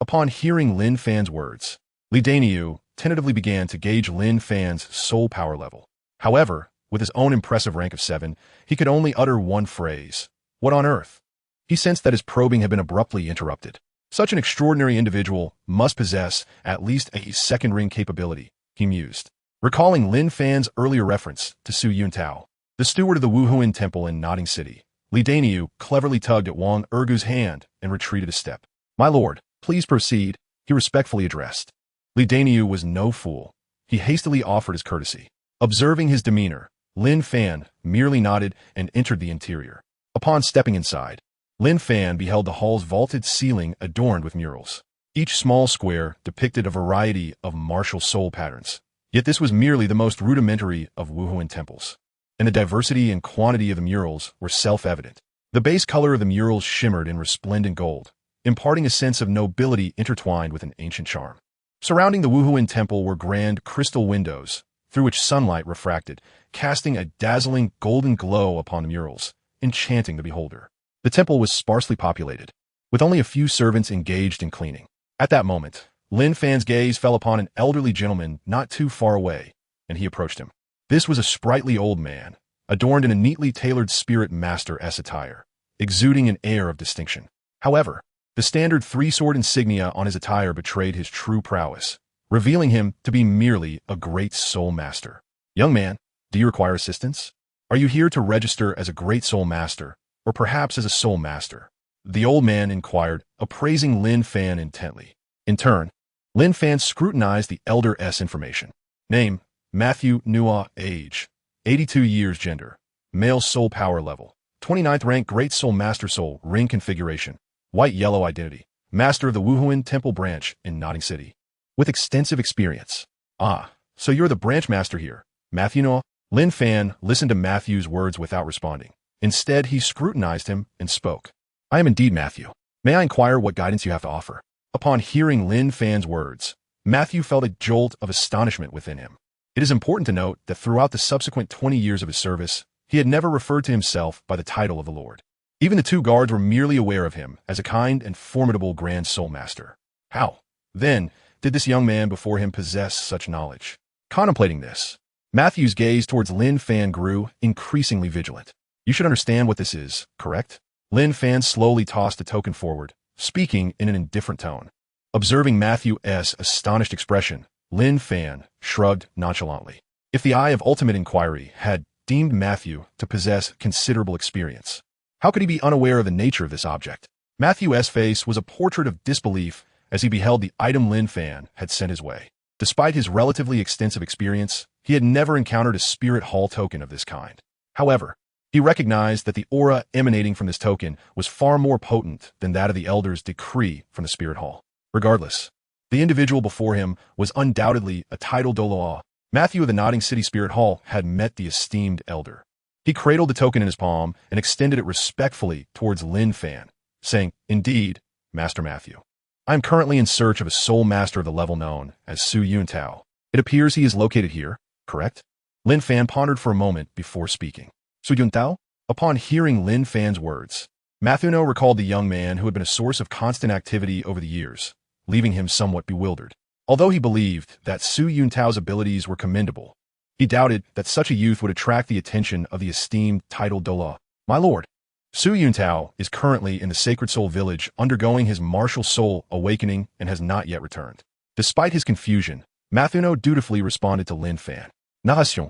Upon hearing Lin Fan's words, Li Daniu tentatively began to gauge Lin Fan's soul power level. However, with his own impressive rank of 7, he could only utter one phrase. What on earth? He sensed that his probing had been abruptly interrupted. Such an extraordinary individual must possess at least a second ring capability, he mused. Recalling Lin Fan's earlier reference to Su Yuntao, the steward of the Wuhuan Temple in Notting City, Li Daniu cleverly tugged at Wang Ergu's hand and retreated a step. My lord, please proceed, he respectfully addressed. Li Daniu was no fool. He hastily offered his courtesy. Observing his demeanor, Lin Fan merely nodded and entered the interior. Upon stepping inside, Lin Fan beheld the hall's vaulted ceiling adorned with murals. Each small square depicted a variety of martial soul patterns. Yet this was merely the most rudimentary of Wuhuan temples, and the diversity and quantity of the murals were self-evident. The base color of the murals shimmered in resplendent gold, imparting a sense of nobility intertwined with an ancient charm. Surrounding the Wuhuan temple were grand crystal windows, through which sunlight refracted, casting a dazzling golden glow upon the murals, enchanting the beholder. The temple was sparsely populated. with only a few servants engaged in cleaning. At that moment, Lin Fan's gaze fell upon an elderly gentleman not too far away, and he approached him. This was a sprightly old man, adorned in a neatly tailored spirit master-esque attire, exuding an air of distinction. However, the standard three-sword insignia on his attire betrayed his true prowess, revealing him to be merely a great soul master. Young man, do you require assistance? Are you here to register as a great soul master, or perhaps as a soul master? The old man inquired, appraising Lin Fan intently. In turn, Lin Fan scrutinized the elder-esque information. Name, Matthew Nua. Age, 82 years. Gender, male. Soul power level, 29th rank. Great soul master. Soul ring configuration, white-yellow. Identity, master of the Wuhuan Temple branch in Notting City, with extensive experience. Ah, so you're the branch master here, Matthew Nua? Lin Fan listened to Matthew's words without responding. Instead, he scrutinized him and spoke. I am indeed Matthew. May I inquire what guidance you have to offer? Upon hearing Lin Fan's words, Matthew felt a jolt of astonishment within him. It is important to note that throughout the subsequent 20 years of his service, he had never referred to himself by the title of the Lord. Even the two guards were merely aware of him as a kind and formidable grand soul master. How, then, did this young man before him possess such knowledge? Contemplating this, Matthew's gaze towards Lin Fan grew increasingly vigilant. You should understand what this is, correct? Lin Fan slowly tossed a token forward, speaking in an indifferent tone. Observing Matthew's astonished expression, Lin Fan shrugged nonchalantly. If the eye of ultimate inquiry had deemed Matthew to possess considerable experience, how could he be unaware of the nature of this object? Matthew's face was a portrait of disbelief as he beheld the item Lin Fan had sent his way. Despite his relatively extensive experience, he had never encountered a spirit hall token of this kind. However, he recognized that the aura emanating from this token was far more potent than that of the Elder's decree from the spirit hall. Regardless, the individual before him was undoubtedly a titled Douluo. Matthew of the Notting City Spirit Hall had met the esteemed Elder. He cradled the token in his palm and extended it respectfully towards Lin Fan, saying, Indeed, Master Matthew. I am currently in search of a soul master of the level known as Su Yuntao. It appears he is located here, correct? Lin Fan pondered for a moment before speaking. Su Yuntao? Upon hearing Lin Fan's words, Matthew recalled the young man who had been a source of constant activity over the years, leaving him somewhat bewildered. Although he believed that Su Yuntao's abilities were commendable, he doubted that such a youth would attract the attention of the esteemed titled Douluo. My lord, Su Yuntao is currently in the Sacred Soul Village undergoing his martial soul awakening and has not yet returned. Despite his confusion, Matthew dutifully responded to Lin Fan. Nahasyon,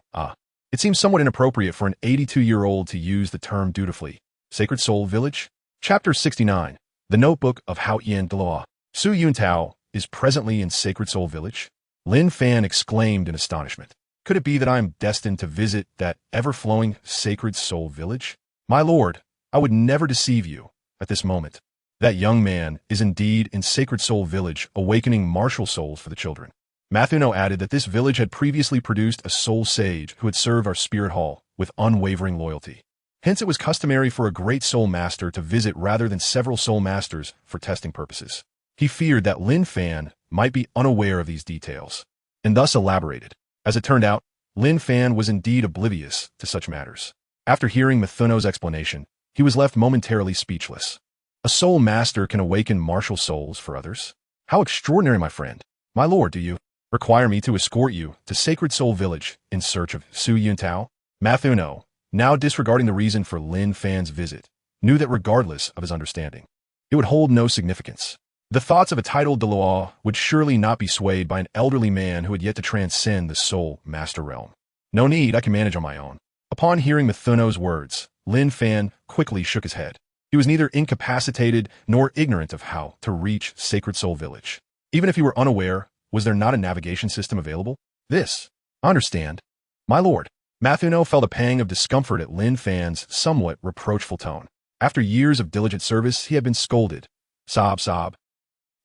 it seems somewhat inappropriate for an 82-year-old to use the term dutifully. Sacred Soul Village? Chapter 69. The Notebook of Hao Yin Douluo. Su Yuntao is presently in Sacred Soul Village? Lin Fan exclaimed in astonishment. Could it be that I am destined to visit that ever-flowing Sacred Soul Village? My lord, I would never deceive you at this moment. That young man is indeed in Sacred Soul Village awakening martial souls for the children. Matthew added that this village had previously produced a soul sage who had served our spirit hall with unwavering loyalty. Hence it was customary for a great soul master to visit rather than several soul masters for testing purposes. He feared that Lin Fan might be unaware of these details, and thus elaborated. As it turned out, Lin Fan was indeed oblivious to such matters. After hearing Mathuno's explanation, he was left momentarily speechless. A soul master can awaken martial souls for others? How extraordinary, my friend. My lord, do you require me to escort you to Sacred Soul Village in search of Su Yuntao? Mathuno, now disregarding the reason for Lin Fan's visit, knew that regardless of his understanding, it would hold no significance. The thoughts of a titled Douluo would surely not be swayed by an elderly man who had yet to transcend the soul master realm. No need, I can manage on my own. Upon hearing Mathuno's words, Lin Fan quickly shook his head. He was neither incapacitated nor ignorant of how to reach Sacred Soul Village. Even if he were unaware, was there not a navigation system available? This, I understand. My lord, Mathuno felt a pang of discomfort at Lin Fan's somewhat reproachful tone. After years of diligent service, he had been scolded. Sob, sob.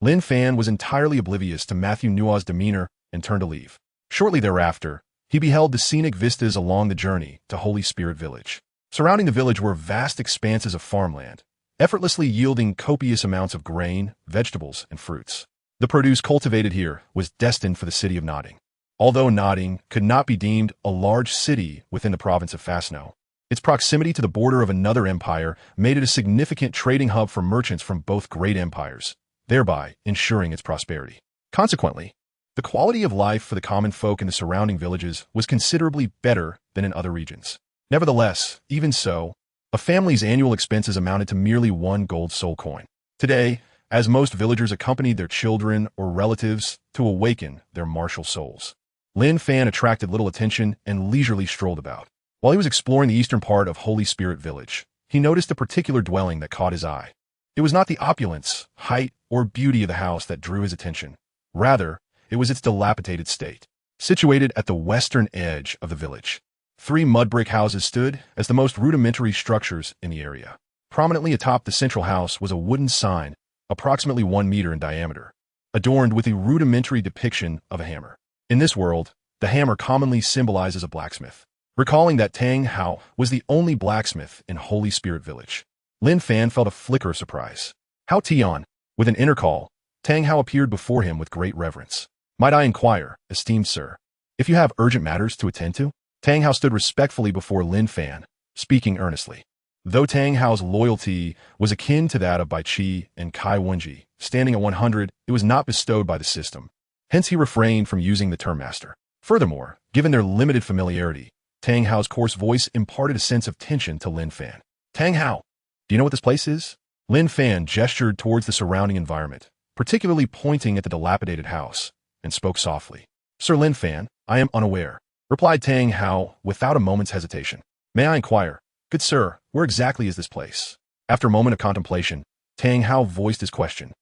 Lin Fan was entirely oblivious to Matthew Nua's demeanor and turned to leave. Shortly thereafter, he beheld the scenic vistas along the journey to Holy Spirit Village. Surrounding the village were vast expanses of farmland, effortlessly yielding copious amounts of grain, vegetables, and fruits. The produce cultivated here was destined for the city of Notting. Although Notting could not be deemed a large city within the province of Fasno, Its proximity to the border of another empire made it a significant trading hub for merchants from both great empires, thereby ensuring its prosperity. Consequently, the quality of life for the common folk in the surrounding villages was considerably better than in other regions. Nevertheless, even so, a family's annual expenses amounted to merely 1 gold soul coin. Today, as most villagers accompanied their children or relatives to awaken their martial souls, Lin Fan attracted little attention and leisurely strolled about. While he was exploring the eastern part of Holy Spirit Village, he noticed a particular dwelling that caught his eye. It was not the opulence, height, or beauty of the house that drew his attention. Rather, it was its dilapidated state. Situated at the western edge of the village, 3 mud brick houses stood as the most rudimentary structures in the area. Prominently atop the central house was a wooden sign, approximately 1 meter in diameter, adorned with a rudimentary depiction of a hammer. In this world, the hammer commonly symbolizes a blacksmith. Recalling that Tang Hao was the only blacksmith in Holy Spirit Village, Lin Fan felt a flicker of surprise. How Qian, with an inner call, Tang Hao appeared before him with great reverence. Might I inquire, esteemed sir, if you have urgent matters to attend to? Tang Hao stood respectfully before Lin Fan, speaking earnestly. Though Tang Hao's loyalty was akin to that of Bai Qi and Kai Wenji, standing at 100, it was not bestowed by the system. Hence he refrained from using the term master. Furthermore, given their limited familiarity, Tang Hao's coarse voice imparted a sense of tension to Lin Fan. Tang Hao, do you know what this place is? Lin Fan gestured towards the surrounding environment, particularly pointing at the dilapidated house, and spoke softly. Sir Lin Fan, I am unaware, replied Tang Hao without a moment's hesitation. May I inquire, good sir, where exactly is this place? After a moment of contemplation, Tang Hao voiced his question.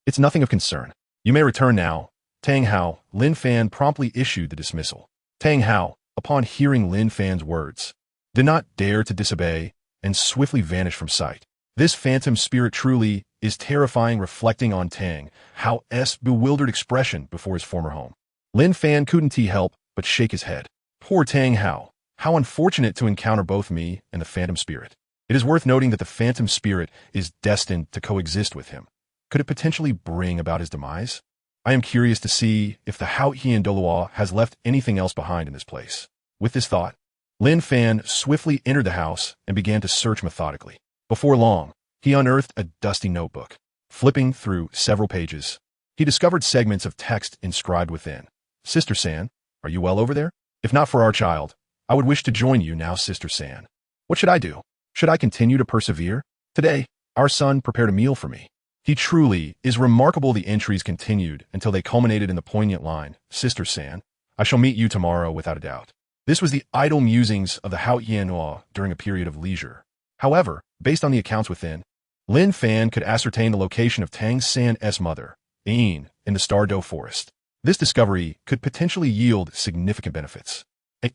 It's nothing of concern. You may return now. Tang Hao, Lin Fan promptly issued the dismissal. Tang Hao, upon hearing Lin Fan's words, did not dare to disobey and swiftly vanished from sight. This phantom spirit truly is terrifying, reflecting on Tang Hao's bewildered expression before his former home. Lin Fan couldn't help but shake his head. Poor Tang Hao, how unfortunate to encounter both me and the phantom spirit. It is worth noting that the phantom spirit is destined to coexist with him. Could it potentially bring about his demise? I am curious to see if the Qian Douluo has left anything else behind in this place. With this thought, Lin Fan swiftly entered the house and began to search methodically. Before long, he unearthed a dusty notebook. Flipping through several pages, he discovered segments of text inscribed within. Sister San, are you well over there? If not for our child, I would wish to join you now, Sister San. What should I do? Should I continue to persevere? Today, our son prepared a meal for me. He truly is remarkable. The entries continued until they culminated in the poignant line, Sister San, I shall meet you tomorrow without a doubt. This was the idle musings of the Qian during a period of leisure. However, based on the accounts within, Lin Fan could ascertain the location of Tang San's mother, Ning, in the Star Dou forest. This discovery could potentially yield significant benefits.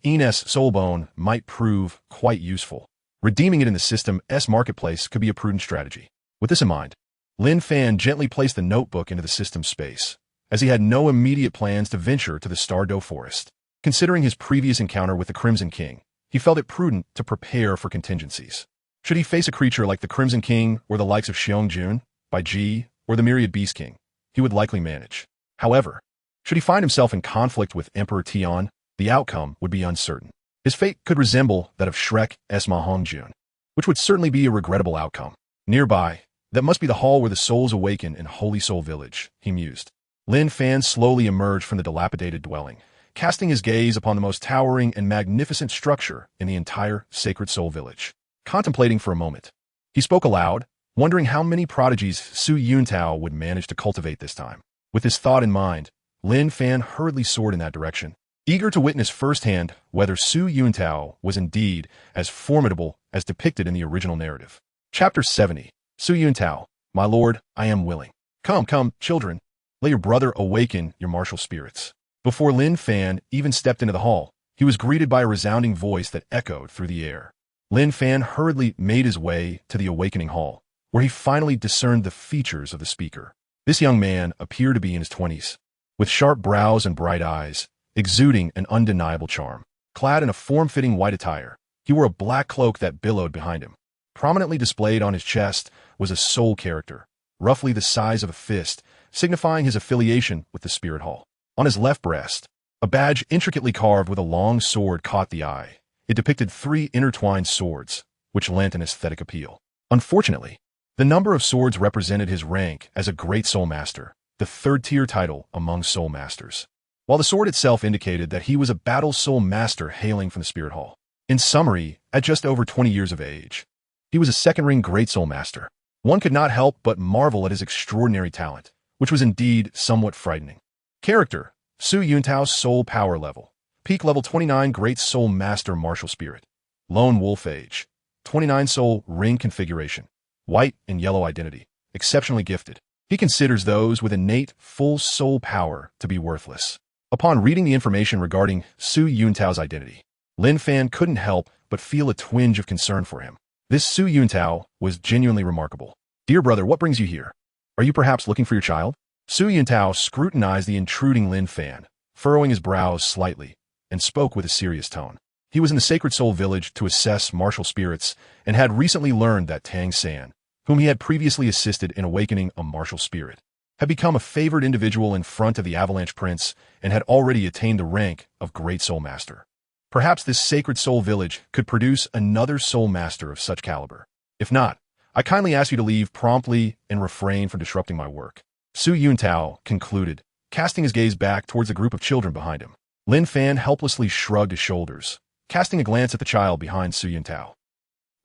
Ning's soul bone might prove quite useful. Redeeming it in the system's marketplace could be a prudent strategy. With this in mind, Lin Fan gently placed the notebook into the system's space, as he had no immediate plans to venture to the Star Dou forest. Considering his previous encounter with the Crimson King, he felt it prudent to prepare for contingencies. Should he face a creature like the Crimson King or the likes of Bai Ji, or the Myriad Beast King, he would likely manage. However, should he find himself in conflict with Emperor Qian, the outcome would be uncertain. His fate could resemble that of Shrek's Ma Hongjun, which would certainly be a regrettable outcome. Nearby, that must be the hall where the souls awaken in Holy Soul Village, he mused. Lin Fan slowly emerged from the dilapidated dwelling, casting his gaze upon the most towering and magnificent structure in the entire Sacred Soul Village. Contemplating for a moment, he spoke aloud, wondering how many prodigies Su Yuntao would manage to cultivate this time. With this thought in mind, Lin Fan hurriedly soared in that direction, eager to witness firsthand whether Su Yuntao was indeed as formidable as depicted in the original narrative. Chapter 70. Su Yuntao, my lord, I am willing. Come, children, let your brother awaken your martial spirits. Before Lin Fan even stepped into the hall, he was greeted by a resounding voice that echoed through the air. Lin Fan hurriedly made his way to the awakening hall, where he finally discerned the features of the speaker. This young man appeared to be in his 20s, with sharp brows and bright eyes, exuding an undeniable charm. Clad in a form-fitting white attire, he wore a black cloak that billowed behind him. Prominently displayed on his chest was a soul character, roughly the size of a fist, signifying his affiliation with the Spirit Hall. On his left breast, a badge intricately carved with a long sword caught the eye, It depicted 3 intertwined swords, which lent an aesthetic appeal. Unfortunately, the number of swords represented his rank as a Great Soul Master, the 3rd-tier title among Soul Masters, while the sword itself indicated that he was a Battle Soul Master hailing from the Spirit Hall. In summary, at just over 20 years of age, he was a second-ring Great Soul Master. One could not help but marvel at his extraordinary talent, which was indeed somewhat frightening. Character: Su Yuntao's Soul Power Level. Peak Level 29 Great Soul Master Martial Spirit. Lone Wolf Age. 29 Soul Ring Configuration. White and Yellow Identity. Exceptionally gifted. He considers those with innate full soul power to be worthless. Upon reading the information regarding Su Yuntao's identity, Lin Fan couldn't help but feel a twinge of concern for him. This Su Yuntao was genuinely remarkable. Dear brother, what brings you here? Are you perhaps looking for your child? Su Yuntao scrutinized the intruding Lin Fan, furrowing his brows slightly, and spoke with a serious tone. He was in the Sacred Soul Village to assess martial spirits and had recently learned that Tang San, whom he had previously assisted in awakening a martial spirit, had become a favored individual in front of the Avalanche Prince and had already attained the rank of Great Soul Master. Perhaps this Sacred Soul Village could produce another Soul Master of such caliber. If not, I kindly ask you to leave promptly and refrain from disrupting my work. Su Yuntao concluded, casting his gaze back towards the group of children behind him. Lin Fan helplessly shrugged his shoulders, casting a glance at the child behind Su Yuntao.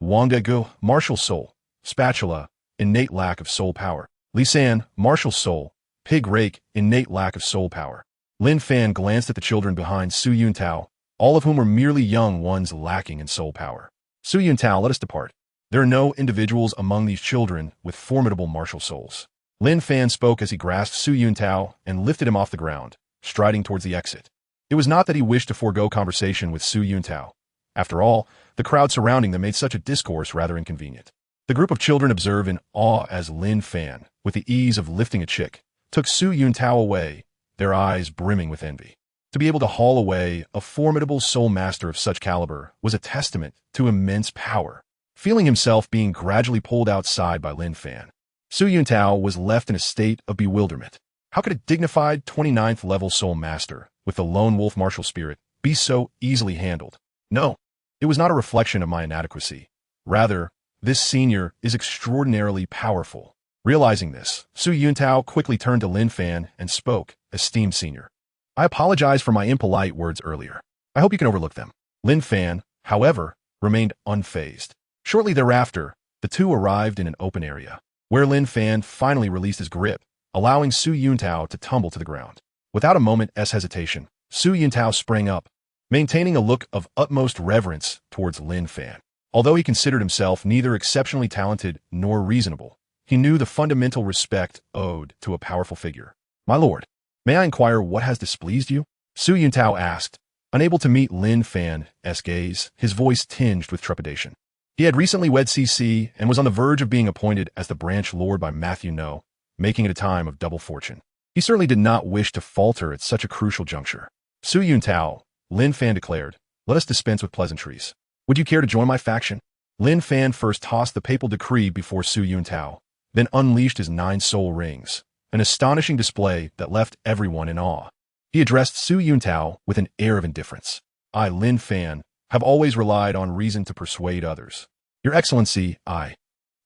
Wang Degu, Martial Soul. Spatula, Innate Lack of Soul Power. Li San, Martial Soul. Pig Rake, Innate Lack of Soul Power. Lin Fan glanced at the children behind Su Yuntao, all of whom were merely young ones lacking in soul power. Su Yuntao, let us depart. There are no individuals among these children with formidable martial souls. Lin Fan spoke as he grasped Su Yuntao and lifted him off the ground, striding towards the exit. It was not that he wished to forego conversation with Su Yuntao. After all, the crowd surrounding them made such a discourse rather inconvenient. The group of children observed in awe as Lin Fan, with the ease of lifting a chick, took Su Yuntao away, their eyes brimming with envy. To be able to haul away a formidable soul master of such caliber was a testament to immense power. Feeling himself being gradually pulled outside by Lin Fan, Su Yuntao was left in a state of bewilderment. How could a dignified 29th level soul master with the lone wolf martial spirit be so easily handled? No, it was not a reflection of my inadequacy. Rather, this senior is extraordinarily powerful. Realizing this, Su Yuntao quickly turned to Lin Fan and spoke, esteemed senior. I apologize for my impolite words earlier. I hope you can overlook them. Lin Fan, however, remained unfazed. Shortly thereafter, the two arrived in an open area, where Lin Fan finally released his grip, allowing Su Yuntao to tumble to the ground. Without a moment's hesitation, Su Yuntao sprang up, maintaining a look of utmost reverence towards Lin Fan. Although he considered himself neither exceptionally talented nor reasonable, he knew the fundamental respect owed to a powerful figure. My lord, may I inquire what has displeased you? Su Yuntao asked, unable to meet Lin Fan's gaze, his voice tinged with trepidation. He had recently wed CC and was on the verge of being appointed as the branch lord by Matthew No, making it a time of double fortune. He certainly did not wish to falter at such a crucial juncture. Su Yuntao, Lin Fan declared, let us dispense with pleasantries. Would you care to join my faction? Lin Fan first tossed the papal decree before Su Yuntao, then unleashed his 9 soul rings, an astonishing display that left everyone in awe. He addressed Su Yuntao with an air of indifference. I, Lin Fan, have always relied on reason to persuade others. Your Excellency, I'm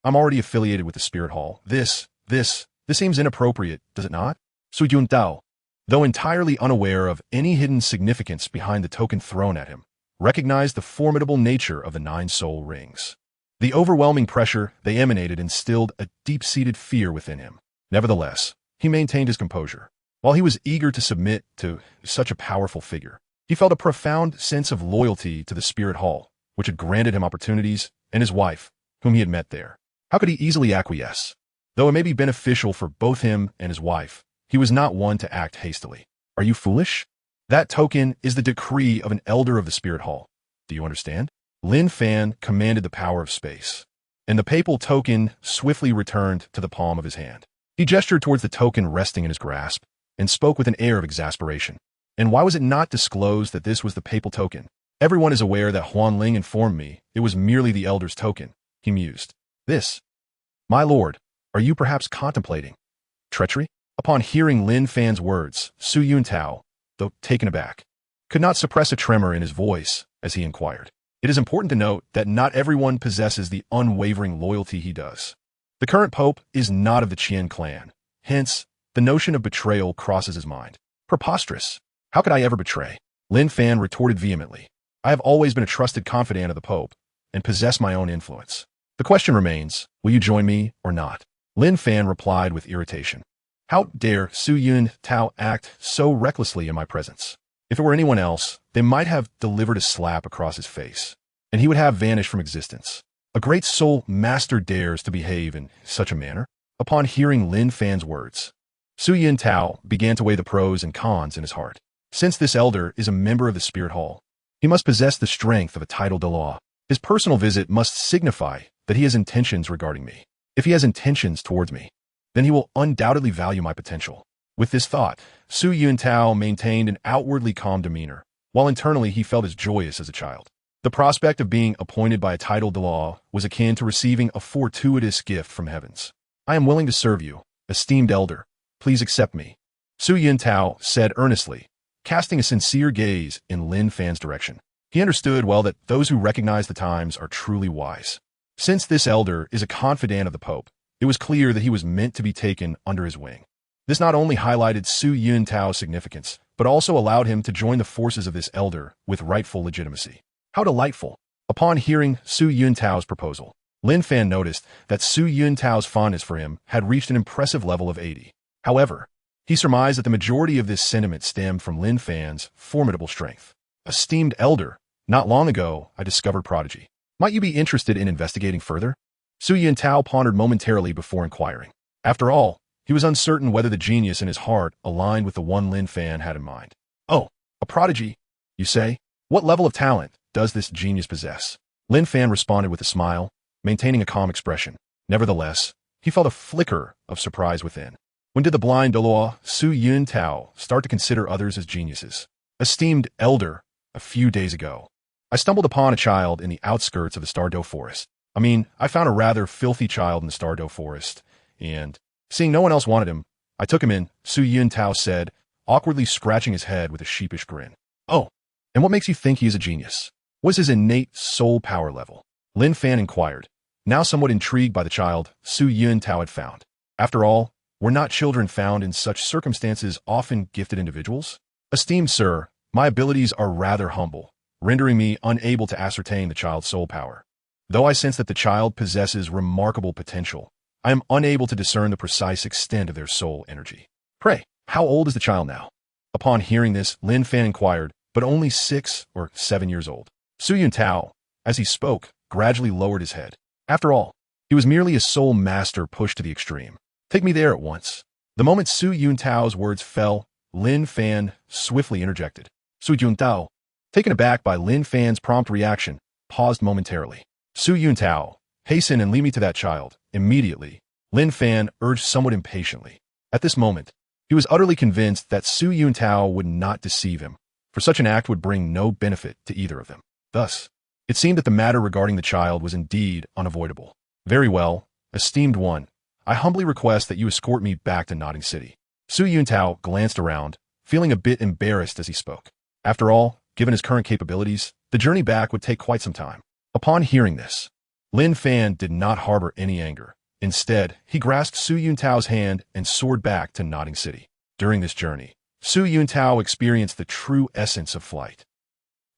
already affiliated with the Spirit Hall. This seems inappropriate, does it not? Su Yuntao, though entirely unaware of any hidden significance behind the token thrown at him, recognized the formidable nature of the 9 soul rings. The overwhelming pressure they emanated instilled a deep-seated fear within him. Nevertheless, he maintained his composure. While he was eager to submit to such a powerful figure, he felt a profound sense of loyalty to the Spirit Hall, which had granted him opportunities, and his wife, whom he had met there. How could he easily acquiesce? Though it may be beneficial for both him and his wife, he was not one to act hastily. Are you foolish? That token is the decree of an elder of the Spirit Hall. Do you understand? Lin Fan commanded the power of space, and the papal token swiftly returned to the palm of his hand. He gestured towards the token resting in his grasp, and spoke with an air of exasperation. And why was it not disclosed that this was the papal token? Everyone is aware that Huan Ling informed me it was merely the elder's token, he mused. This. My lord, are you perhaps contemplating treachery? Upon hearing Lin Fan's words, Su Yuntao, though taken aback, could not suppress a tremor in his voice as he inquired. It is important to note that not everyone possesses the unwavering loyalty he does. The current pope is not of the Qian clan. Hence, the notion of betrayal crosses his mind. Preposterous. How could I ever betray? Lin Fan retorted vehemently. I have always been a trusted confidant of the pope and possess my own influence. The question remains, will you join me or not? Lin Fan replied with irritation. How dare Su Yuntao act so recklessly in my presence? If it were anyone else, they might have delivered a slap across his face, and he would have vanished from existence. A great soul master dares to behave in such a manner? Upon hearing Lin Fan's words, Su Yuntao began to weigh the pros and cons in his heart. Since this elder is a member of the Spirit Hall, he must possess the strength of a titled Douluo. His personal visit must signify that he has intentions regarding me. If he has intentions towards me, then he will undoubtedly value my potential. With this thought, Su Yuntao maintained an outwardly calm demeanor, while internally he felt as joyous as a child. The prospect of being appointed by a titled Douluo was akin to receiving a fortuitous gift from heavens. I am willing to serve you, esteemed elder. Please accept me. Su Yuntao said earnestly, casting a sincere gaze in Lin Fan's direction. He understood well that those who recognize the times are truly wise. Since this elder is a confidant of the Pope, it was clear that he was meant to be taken under his wing. This not only highlighted Su Yuntao's significance, but also allowed him to join the forces of this elder with rightful legitimacy. How delightful! Upon hearing Su Yuntao's proposal, Lin Fan noticed that Su Yuntao's fondness for him had reached an impressive level of 80. However, he surmised that the majority of this sentiment stemmed from Lin Fan's formidable strength. Esteemed elder, not long ago, I discovered prodigy. Might you be interested in investigating further? Su Yuntao pondered momentarily before inquiring. After all, he was uncertain whether the genius in his heart aligned with the one Lin Fan had in mind. Oh, a prodigy, you say? What level of talent does this genius possess? Lin Fan responded with a smile, maintaining a calm expression. Nevertheless, he felt a flicker of surprise within. When did the blind Douluo, Su Yuntao, start to consider others as geniuses? Esteemed elder, a few days ago, I stumbled upon a child in the outskirts of the Stardow Forest. I found a rather filthy child in the Stardow Forest, and, seeing no one else wanted him, I took him in, Su Yuntao said, awkwardly scratching his head with a sheepish grin. Oh, and what makes you think he is a genius? What is his innate soul power level? Lin Fan inquired, now somewhat intrigued by the child Su Yuntao had found. After all, were not children found in such circumstances often gifted individuals? Esteemed sir, my abilities are rather humble, rendering me unable to ascertain the child's soul power. Though I sense that the child possesses remarkable potential, I am unable to discern the precise extent of their soul energy. Pray, how old is the child now? Upon hearing this, Lin Fan inquired, but only 6 or 7 years old. Su Yuntao, as he spoke, gradually lowered his head. After all, he was merely a soul master pushed to the extreme. Take me there at once. The moment Su Yuntao's words fell, Lin Fan swiftly interjected. Su Yuntao, taken aback by Lin Fan's prompt reaction, paused momentarily. Su Yuntao, hasten and lead me to that child, immediately, Lin Fan urged somewhat impatiently. At this moment, he was utterly convinced that Su Yuntao would not deceive him, for such an act would bring no benefit to either of them. Thus, it seemed that the matter regarding the child was indeed unavoidable. Very well, esteemed one, I humbly request that you escort me back to Notting City. Su Yuntao glanced around, feeling a bit embarrassed as he spoke. After all, given his current capabilities, the journey back would take quite some time. Upon hearing this, Lin Fan did not harbor any anger. Instead, he grasped Su Yuntao's hand and soared back to Notting City. During this journey, Su Yuntao experienced the true essence of flight.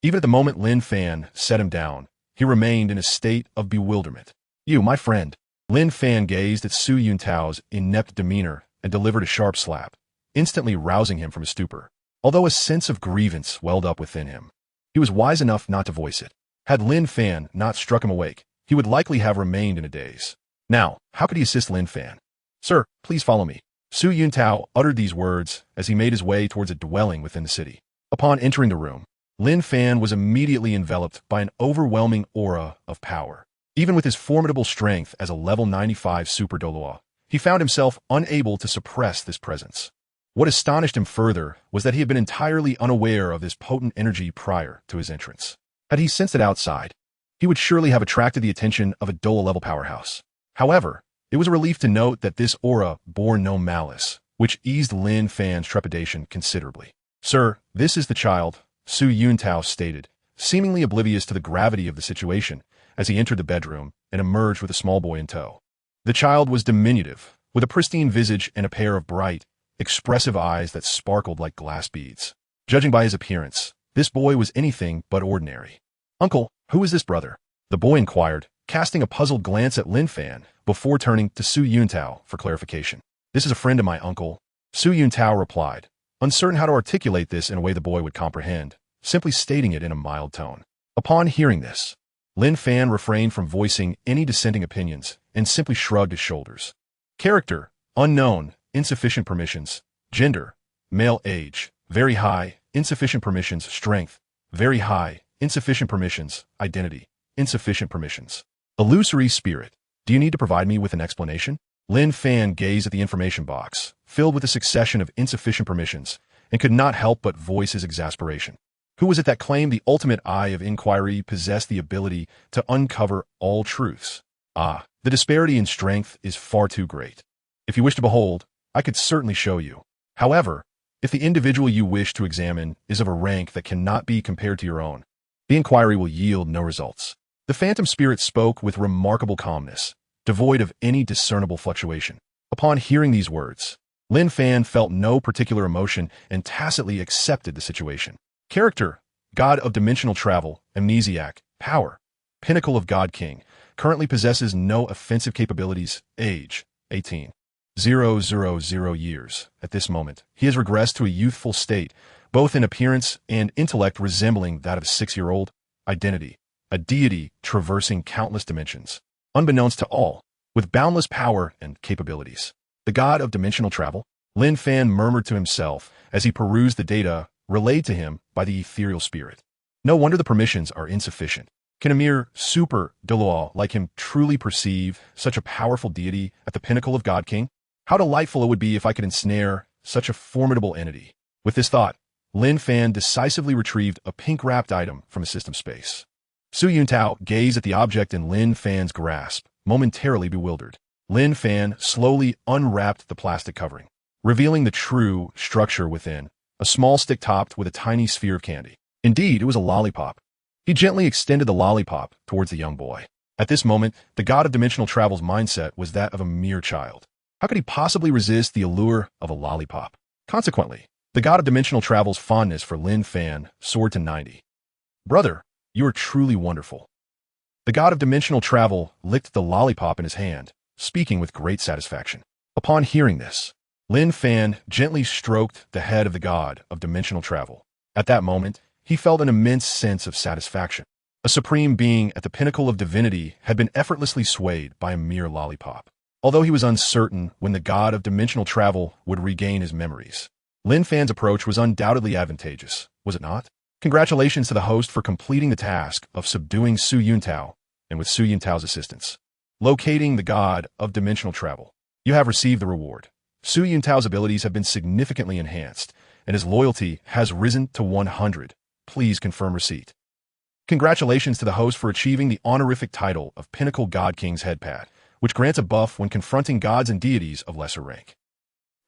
Even at the moment Lin Fan set him down, he remained in a state of bewilderment. You, my friend. Lin Fan gazed at Su Yuntao's inept demeanor and delivered a sharp slap, instantly rousing him from his stupor. Although a sense of grievance welled up within him, he was wise enough not to voice it. Had Lin Fan not struck him awake, he would likely have remained in a daze. Now, how could he assist Lin Fan? Sir, please follow me. Su Yuntao uttered these words as he made his way towards a dwelling within the city. Upon entering the room, Lin Fan was immediately enveloped by an overwhelming aura of power. Even with his formidable strength as a level 95 Super Douluo, he found himself unable to suppress this presence. What astonished him further was that he had been entirely unaware of this potent energy prior to his entrance. Had he sensed it outside, he would surely have attracted the attention of a Douluo-level powerhouse. However, it was a relief to note that this aura bore no malice, which eased Lin Fan's trepidation considerably. Sir, this is the child, Su Yuntao stated, seemingly oblivious to the gravity of the situation as he entered the bedroom and emerged with a small boy in tow. The child was diminutive, with a pristine visage and a pair of bright, expressive eyes that sparkled like glass beads. Judging by his appearance, this boy was anything but ordinary. "Uncle, who is this brother?" the boy inquired, casting a puzzled glance at Lin Fan before turning to Su Yuntao for clarification. "This is a friend of my uncle," Su Yuntao replied, uncertain how to articulate this in a way the boy would comprehend, simply stating it in a mild tone. Upon hearing this, Lin Fan refrained from voicing any dissenting opinions and simply shrugged his shoulders. Character: unknown, insufficient permissions. Gender: male. Age: very high, insufficient permissions. Strength: very high, insufficient permissions. Identity: insufficient permissions. Illusory spirit: do you need to provide me with an explanation? Lin Fan gazed at the information box, filled with a succession of insufficient permissions, and could not help but voice his exasperation. Who was it that claimed the ultimate eye of inquiry possessed the ability to uncover all truths? The disparity in strength is far too great. If you wish to behold, I could certainly show you. However, if the individual you wish to examine is of a rank that cannot be compared to your own, the inquiry will yield no results. The phantom spirit spoke with remarkable calmness, devoid of any discernible fluctuation. Upon hearing these words, Lin Fan felt no particular emotion and tacitly accepted the situation. Character: God of dimensional travel, amnesiac, power, pinnacle of God King, currently possesses no offensive capabilities. Age: 18,000 years. At this moment, he has regressed to a youthful state, both in appearance and intellect resembling that of a 6-year-old. Identity: a deity traversing countless dimensions, unbeknownst to all, with boundless power and capabilities. The god of dimensional travel? Lin Fan murmured to himself as he perused the data relayed to him by the ethereal spirit. No wonder the permissions are insufficient. Can a mere super Douluo like him truly perceive such a powerful deity at the pinnacle of God King? How delightful it would be if I could ensnare such a formidable entity. With this thought, Lin Fan decisively retrieved a pink-wrapped item from his system space. Su Yuntao gazed at the object in Lin Fan's grasp, momentarily bewildered. Lin Fan slowly unwrapped the plastic covering, revealing the true structure within, a small stick topped with a tiny sphere of candy. Indeed, it was a lollipop. He gently extended the lollipop towards the young boy. At this moment, the god of dimensional travel's mindset was that of a mere child. How could he possibly resist the allure of a lollipop? Consequently, the god of dimensional travel's fondness for Lin Fan soared to 90. "Brother, you are truly wonderful." The god of dimensional travel licked the lollipop in his hand, speaking with great satisfaction. Upon hearing this, Lin Fan gently stroked the head of the god of dimensional travel. At that moment, he felt an immense sense of satisfaction. A supreme being at the pinnacle of divinity had been effortlessly swayed by a mere lollipop. Although he was uncertain when the god of dimensional travel would regain his memories, Lin Fan's approach was undoubtedly advantageous, was it not? Congratulations to the host for completing the task of subduing Su Yuntao, and with Su Yuntao's assistance, locating the god of dimensional travel. You have received the reward. Su Yuntao's abilities have been significantly enhanced, and his loyalty has risen to 100. Please confirm receipt. Congratulations to the host for achieving the honorific title of Pinnacle God King's Headpad, which grants a buff when confronting gods and deities of lesser rank.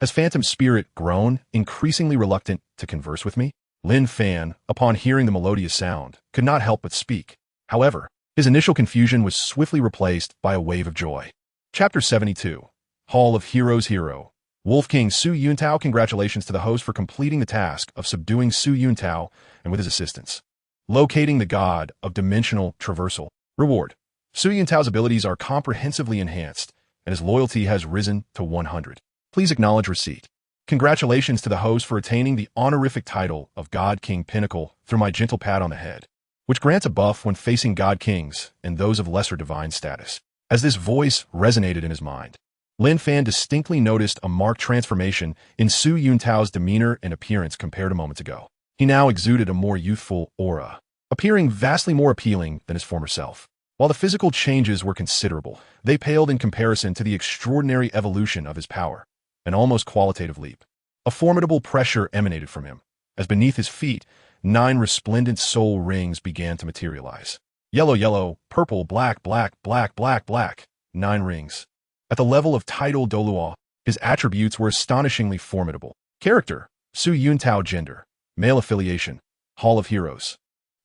Has Phantom Spirit grown increasingly reluctant to converse with me? Lin Fan, upon hearing the melodious sound, could not help but speak. However, his initial confusion was swiftly replaced by a wave of joy. Chapter 72. Hall of Heroes Hero. Wolf King Su Yuntao. Congratulations to the host for completing the task of subduing Su Yuntao and with his assistance, locating the god of dimensional traversal. Reward. Su Yuntao's abilities are comprehensively enhanced, and his loyalty has risen to 100. Please acknowledge receipt. Congratulations to the host for attaining the honorific title of God King Pinnacle through my gentle pat on the head, which grants a buff when facing God Kings and those of lesser divine status. As this voice resonated in his mind, Lin Fan distinctly noticed a marked transformation in Su Yuntao's demeanor and appearance compared to moments ago. He now exuded a more youthful aura, appearing vastly more appealing than his former self. While the physical changes were considerable, they paled in comparison to the extraordinary evolution of his power, an almost qualitative leap. A formidable pressure emanated from him, as beneath his feet, 9 resplendent soul rings began to materialize. Yellow, yellow, purple, black, black, black, black, black. 9 rings. At the level of title Douluo, his attributes were astonishingly formidable. Character: Su Yuntao. Gender: male. Affiliation: Hall of Heroes.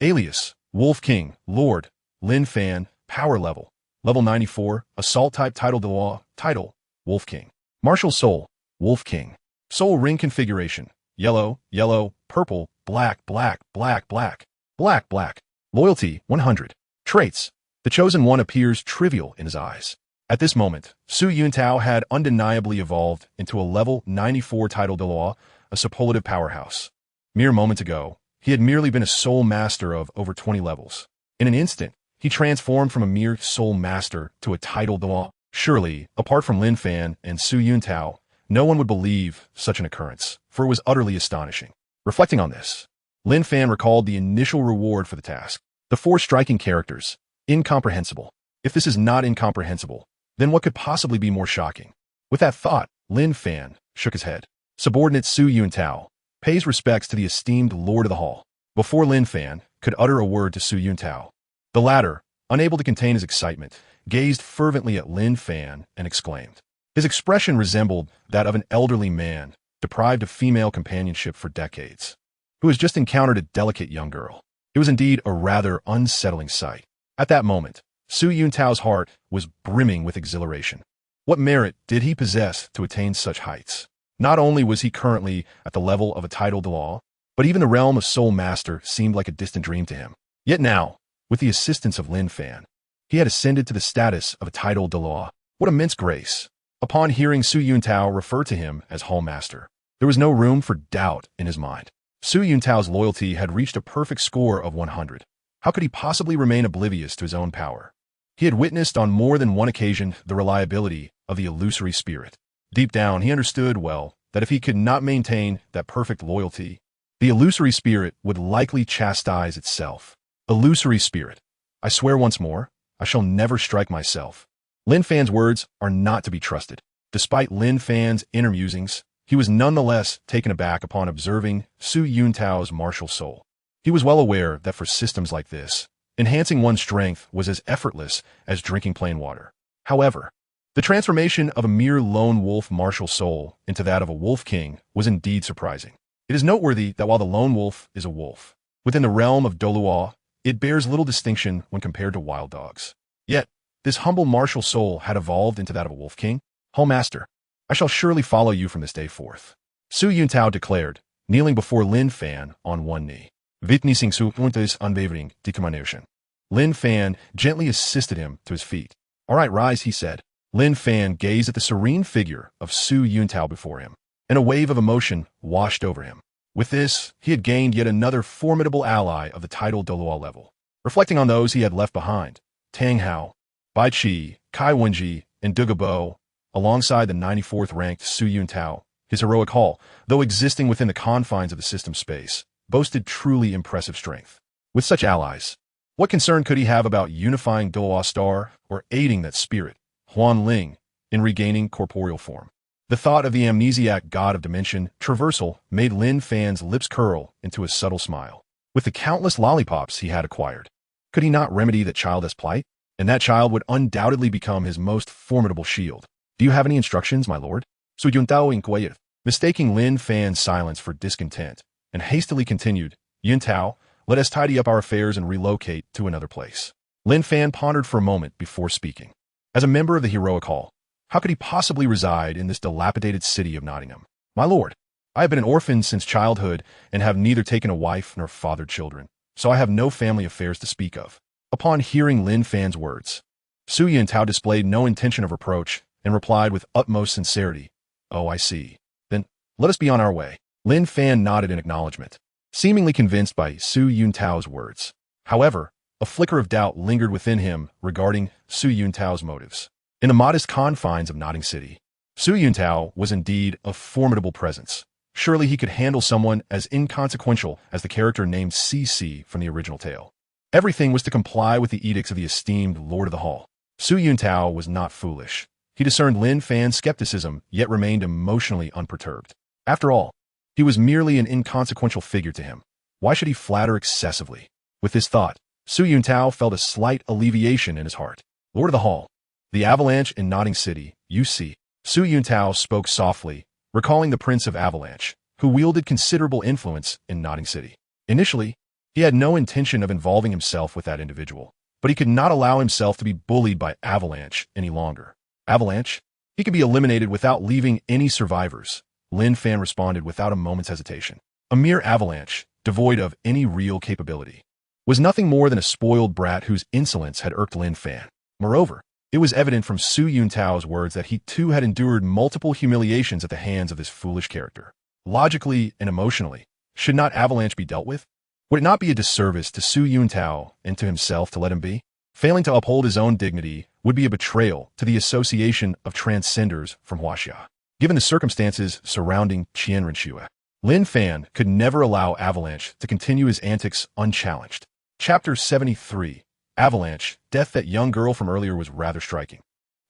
Alias, Wolf King, Lord, Lin Fan, Power Level, Level 94, Assault Type Title Douluo, Title, Wolf King. Martial Soul, Wolf King. Soul Ring Configuration, Yellow, Yellow, Purple, Black, Black, Black, Black, Black, Black. Loyalty, 100. Traits. The Chosen One appears trivial in his eyes. At this moment, Su Yuntao had undeniably evolved into a Level 94 Title Douluo, a superlative powerhouse. Mere moments ago, he had merely been a soul master of over 20 levels. In an instant, he transformed from a mere soul master to a title Douluo. Surely, apart from Lin Fan and Su Yuntao, no one would believe such an occurrence, for it was utterly astonishing. Reflecting on this, Lin Fan recalled the initial reward for the task. The 4 striking characters. Incomprehensible. If this is not incomprehensible, then what could possibly be more shocking? With that thought, Lin Fan shook his head. Subordinate Su Yuntao pays respects to the esteemed Lord of the Hall. Before Lin Fan could utter a word to Su Yuntao, the latter, unable to contain his excitement, gazed fervently at Lin Fan and exclaimed. His expression resembled that of an elderly man, deprived of female companionship for decades, who has just encountered a delicate young girl. It was indeed a rather unsettling sight. At that moment, Su Yuntao's heart was brimming with exhilaration. What merit did he possess to attain such heights? Not only was he currently at the level of a title Douluo, but even the realm of Soul Master seemed like a distant dream to him. Yet now, with the assistance of Lin Fan, he had ascended to the status of a title Douluo. What immense grace! Upon hearing Su Yuntao refer to him as Hall Master, there was no room for doubt in his mind. Su Yuntao's loyalty had reached a perfect score of 100. How could he possibly remain oblivious to his own power? He had witnessed on more than one occasion the reliability of the illusory spirit. Deep down, he understood well that if he could not maintain that perfect loyalty, the illusory spirit would likely chastise itself. Illusory spirit. I swear once more, I shall never strike myself. Lin Fan's words are not to be trusted. Despite Lin Fan's inner musings, he was nonetheless taken aback upon observing Su Yuntao's martial soul. He was well aware that for systems like this, enhancing one's strength was as effortless as drinking plain water. However, the transformation of a mere lone wolf martial soul into that of a wolf king was indeed surprising. It is noteworthy that while the lone wolf is a wolf, within the realm of Douluo, it bears little distinction when compared to wild dogs. Yet, this humble martial soul had evolved into that of a wolf king. Hall Master, I shall surely follow you from this day forth, Su Yuntao declared, kneeling before Lin Fan on one knee. Witnessing Su Yuntau's unwavering determination, Lin Fan gently assisted him to his feet. All right, rise, he said. Lin Fan gazed at the serene figure of Su Yuntao before him, and a wave of emotion washed over him. With this, he had gained yet another formidable ally of the title Douluo level. Reflecting on those he had left behind, Tang Hao, Bai Qi, Kai Wenji, and Dugu Bo, alongside the 94th ranked Su Yuntao, his heroic haul, though existing within the confines of the system space, boasted truly impressive strength. With such allies, what concern could he have about unifying Douluo Star or aiding that spirit, Ling, in regaining corporeal form? The thought of the amnesiac god of dimension traversal made Lin Fan's lips curl into a subtle smile. With the countless lollipops he had acquired, could he not remedy that child as plight? And that child would undoubtedly become his most formidable shield. Do you have any instructions, my lord? Su Yuntao inquired, mistaking Lin Fan's silence for discontent, and hastily continued, Yuntao, let us tidy up our affairs and relocate to another place. Lin Fan pondered for a moment before speaking. As a member of the heroic hall, how could he possibly reside in this dilapidated city of Nottingham? My lord, I have been an orphan since childhood and have neither taken a wife nor fathered children, so I have no family affairs to speak of. Upon hearing Lin Fan's words, Su Yuntao displayed no intention of reproach and replied with utmost sincerity, Oh, I see. Then, let us be on our way. Lin Fan nodded in acknowledgement, seemingly convinced by Su Yuntao's words. However, a flicker of doubt lingered within him regarding Su Yuntao's motives. In the modest confines of Notting City, Su Yuntao was indeed a formidable presence. Surely he could handle someone as inconsequential as the character named CC from the original tale. Everything was to comply with the edicts of the esteemed Lord of the Hall. Su Yuntao was not foolish. He discerned Lin Fan's skepticism, yet remained emotionally unperturbed. After all, he was merely an inconsequential figure to him. Why should he flatter excessively? With this thought, Su Yuntao felt a slight alleviation in his heart. Lord of the Hall, the avalanche in Notting City, you see. Su Yuntao spoke softly, recalling the Prince of Avalanche, who wielded considerable influence in Notting City. Initially, He had no intention of involving himself with that individual, but he could not allow himself to be bullied by Avalanche any longer. Avalanche? He could be eliminated without leaving any survivors, Lin Fan responded without a moment's hesitation. A mere avalanche, devoid of any real capability, was nothing more than a spoiled brat whose insolence had irked Lin Fan. Moreover, it was evident from Su Yuntao's words that he too had endured multiple humiliations at the hands of this foolish character. Logically and emotionally, should not Avalanche be dealt with? Would it not be a disservice to Su Yuntao and to himself to let him be? Failing to uphold his own dignity would be a betrayal to the association of transcenders from Huaxia. Given the circumstances surrounding Qian Renxue, Lin Fan could never allow Avalanche to continue his antics unchallenged. Chapter 73. Avalanche, death. That young girl from earlier was rather striking.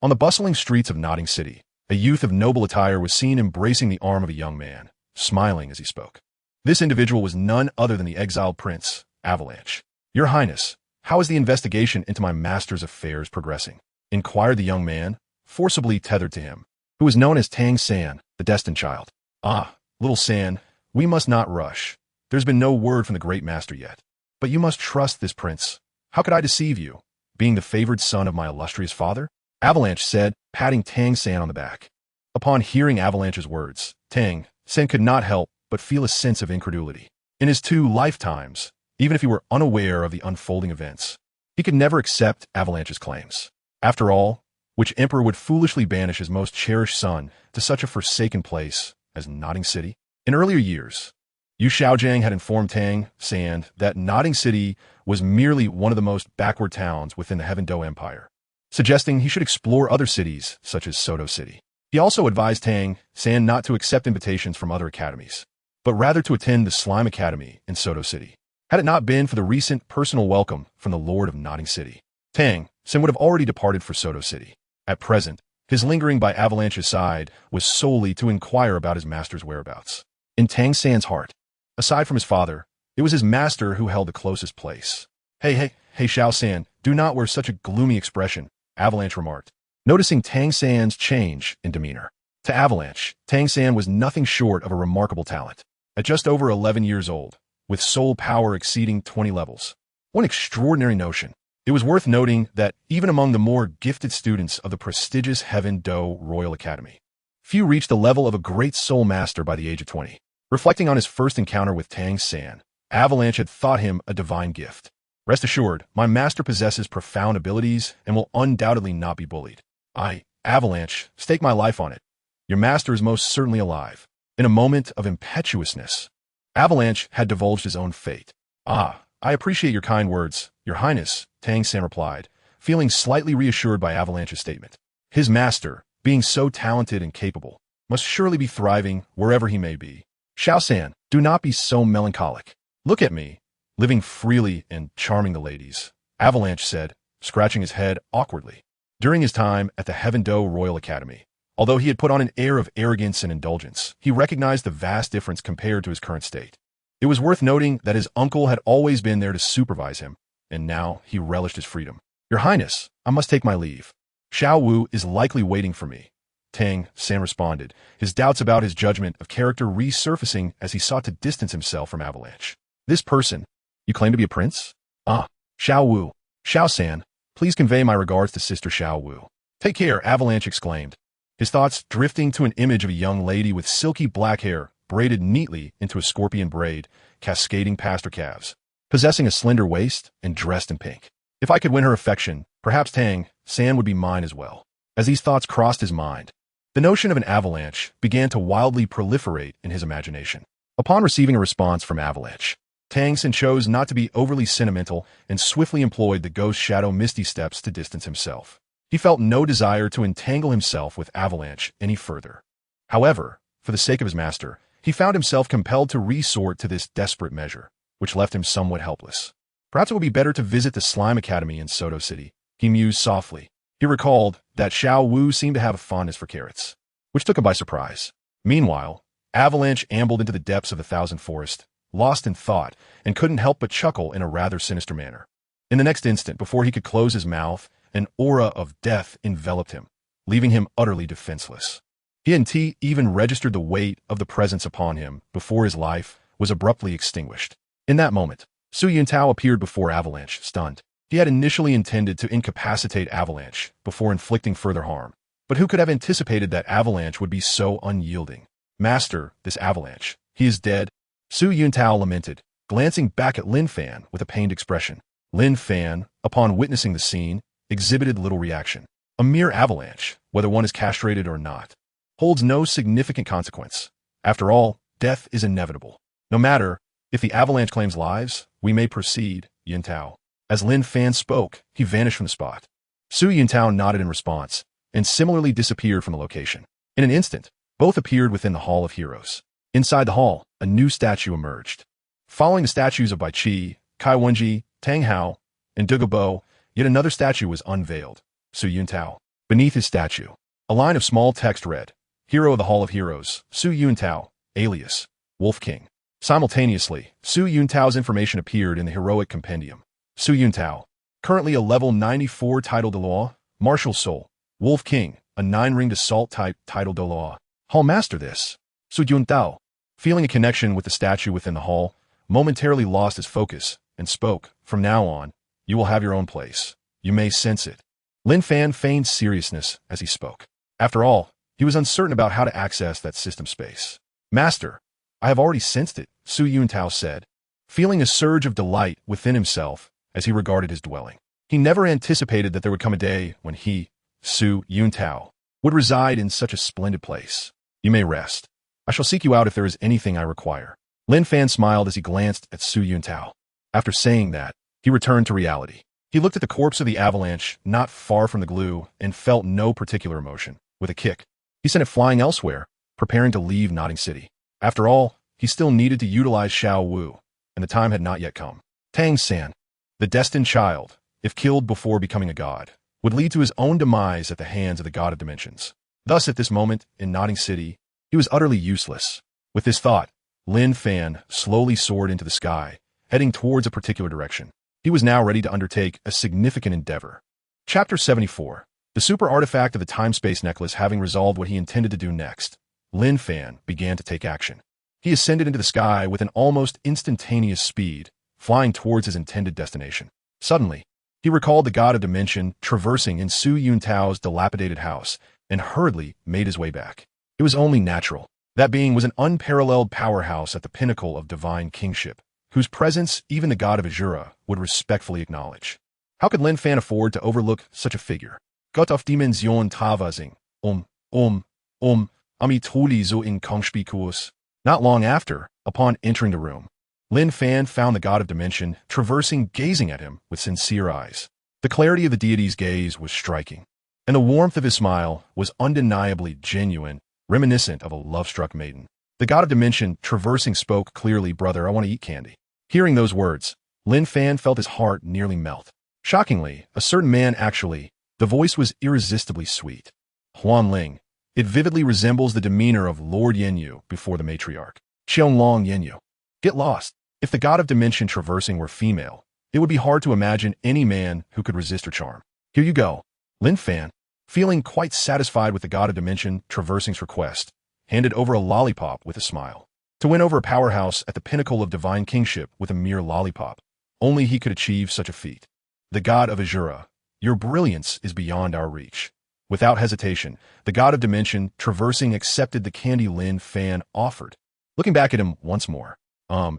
On the bustling streets of Notting City, a youth of noble attire was seen embracing the arm of a young man, smiling as he spoke. This individual was none other than the exiled prince, Avalanche. "Your Highness, how is the investigation into my master's affairs progressing?" inquired the young man, forcibly tethered to him, who was known as Tang San, the destined child. "Ah, little San, we must not rush. There's been no word from the great master yet. But you must trust this prince. How could I deceive you, being the favored son of my illustrious father?" Avalanche said, patting Tang San on the back. Upon hearing Avalanche's words, Tang San could not help but feel a sense of incredulity. In his 2 lifetimes, even if he were unaware of the unfolding events, he could never accept Avalanche's claims. After all, which emperor would foolishly banish his most cherished son to such a forsaken place as Notting City? In earlier years, Yu Xiaogang had informed Tang San that Notting City was merely one of the most backward towns within the Heaven Dou Empire, suggesting he should explore other cities such as Soto City. He also advised Tang San not to accept invitations from other academies, but rather to attend the Slime Academy in Soto City. Had it not been for the recent personal welcome from the Lord of Notting City, Tang San would have already departed for Soto City. At present, his lingering by Avalanche's side was solely to inquire about his master's whereabouts. In Tang San's heart, aside from his father, it was his master who held the closest place. Hey, Xiao San, do not wear such a gloomy expression," Avalanche remarked, noticing Tang San's change in demeanor. To Avalanche, Tang San was nothing short of a remarkable talent. At just over 11 years old, with soul power exceeding 20 levels. One extraordinary notion. It was worth noting that even among the more gifted students of the prestigious Heaven Dou Royal Academy, few reached the level of a great soul master by the age of 20. Reflecting on his first encounter with Tang San, Avalanche had thought him a divine gift. "Rest assured, my master possesses profound abilities and will undoubtedly not be bullied. I, Avalanche, stake my life on it. Your master is most certainly alive." In a moment of impetuousness, Avalanche had divulged his own fate. "Ah, I appreciate your kind words, Your Highness," Tang San replied, feeling slightly reassured by Avalanche's statement. His master, being so talented and capable, must surely be thriving wherever he may be. "Xiao San, do not be so melancholic. Look at me, living freely and charming the ladies," Avalanche said, scratching his head awkwardly. During his time at the Heaven Dou Royal Academy, although he had put on an air of arrogance and indulgence, he recognized the vast difference compared to his current state. It was worth noting that his uncle had always been there to supervise him, and now he relished his freedom. "Your Highness, I must take my leave. Xiao Wu is likely waiting for me," Tang San responded, his doubts about his judgment of character resurfacing as he sought to distance himself from Avalanche. "This person, you claim to be a prince?" "Ah, Xiao Wu. Xiao San, please convey my regards to Sister Xiao Wu." "Take care," Avalanche exclaimed, his thoughts drifting to an image of a young lady with silky black hair braided neatly into a scorpion braid, cascading past her calves, possessing a slender waist and dressed in pink. If I could win her affection, perhaps Tang San would be mine as well. As these thoughts crossed his mind, the notion of an avalanche began to wildly proliferate in his imagination. Upon receiving a response from Avalanche, Tang San chose not to be overly sentimental and swiftly employed the ghost shadow misty steps to distance himself. He felt no desire to entangle himself with Avalanche any further. However, for the sake of his master, he found himself compelled to resort to this desperate measure, which left him somewhat helpless. Perhaps it would be better to visit the Slime Academy in Soto City, he mused softly. He recalled that Xiao Wu seemed to have a fondness for carrots, which took him by surprise. Meanwhile, Avalanche ambled into the depths of the Thousand Forest, lost in thought, and couldn't help but chuckle in a rather sinister manner. In the next instant, before he could close his mouth, an aura of death enveloped him, leaving him utterly defenseless. He hadn't even registered the weight of the presence upon him before his life was abruptly extinguished. In that moment, Su Yuntao appeared before Avalanche, stunned. He had initially intended to incapacitate Avalanche before inflicting further harm. But who could have anticipated that Avalanche would be so unyielding? Master, this Avalanche. He is dead. Su Yuntao lamented, glancing back at Lin Fan with a pained expression. Lin Fan, upon witnessing the scene, exhibited little reaction. A mere avalanche, whether one is castrated or not, holds no significant consequence. After all, death is inevitable. No matter if the avalanche claims lives, we may proceed, Yuntao. As Lin Fan spoke, he vanished from the spot. Su Yuntao nodded in response, and similarly disappeared from the location. In an instant, both appeared within the Hall of Heroes. Inside the hall, a new statue emerged. Following the statues of Bai Qi, Kai Wenji, Tang Hao, and Dugu Bo, yet another statue was unveiled. Su Yuntao. Beneath his statue, a line of small text read, Hero of the Hall of Heroes, Su Yuntao, alias, Wolf King. Simultaneously, Su Yuntao's information appeared in the heroic compendium. Su Yuntao, currently a level 94 title Douluo, Martial Soul, Wolf King, a 9-ringed assault type title Douluo. Hall Master this. Su Yuntao, feeling a connection with the statue within the hall, momentarily lost his focus and spoke, From now on, you will have your own place. You may sense it. Lin Fan feigned seriousness as he spoke. After all, he was uncertain about how to access that system space. Master, I have already sensed it, Su Yuntao said, feeling a surge of delight within himself as he regarded his dwelling. He never anticipated that there would come a day when he, Su Yuntao, would reside in such a splendid place. You may rest. I shall seek you out if there is anything I require. Lin Fan smiled as he glanced at Su Yuntao. After saying that, he returned to reality. He looked at the corpse of the avalanche not far from the glue and felt no particular emotion. With a kick, he sent it flying elsewhere, preparing to leave Nodding City. After all, he still needed to utilize Xiao Wu, and the time had not yet come. Tang San, the destined child, if killed before becoming a god, would lead to his own demise at the hands of the god of dimensions. Thus, at this moment, in Nodding City, he was utterly useless. With this thought, Lin Fan slowly soared into the sky, heading towards a particular direction. He was now ready to undertake a significant endeavor. Chapter 74. The super artifact of the time-space necklace having resolved what he intended to do next, Lin Fan began to take action. He ascended into the sky with an almost instantaneous speed, flying towards his intended destination. Suddenly, he recalled the god of dimension traversing in Su Yuntao's dilapidated house and hurriedly made his way back. It was only natural. That being was an unparalleled powerhouse at the pinnacle of divine kingship, whose presence even the god of Azura would respectfully acknowledge. How could Lin Fan afford to overlook such a figure? Gott auf Dimension Tavasing, ami tuli so in Kongspikus. Not long after, upon entering the room, Lin Fan found the god of dimension traversing, gazing at him with sincere eyes. The clarity of the deity's gaze was striking, and the warmth of his smile was undeniably genuine, reminiscent of a love-struck maiden. The god of dimension traversing spoke clearly, Brother, I want to eat candy. Hearing those words, Lin Fan felt his heart nearly melt. Shockingly, a certain man actually, the voice was irresistibly sweet. Huan Ling. It vividly resembles the demeanor of Lord Yenyu before the matriarch. Qianlong Yenyu. Get lost. If the god of dimension traversing were female, it would be hard to imagine any man who could resist her charm. Here you go. Lin Fan, feeling quite satisfied with the god of dimension traversing's request, handed over a lollipop with a smile. To win over a powerhouse at the pinnacle of divine kingship with a mere lollipop, only he could achieve such a feat. The god of Azura, your brilliance is beyond our reach. Without hesitation, the god of dimension traversing accepted the candy Lin Fan offered. Looking back at him once more,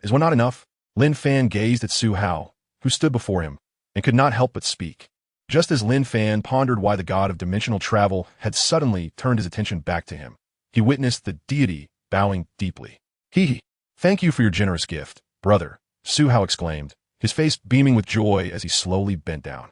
is one not enough? Lin Fan gazed at Su Hao, who stood before him, and could not help but speak. Just as Lin Fan pondered why the god of dimensional travel had suddenly turned his attention back to him, he witnessed the deity bowing deeply. Thank you for your generous gift, brother, Su Hao exclaimed, his face beaming with joy as he slowly bent down.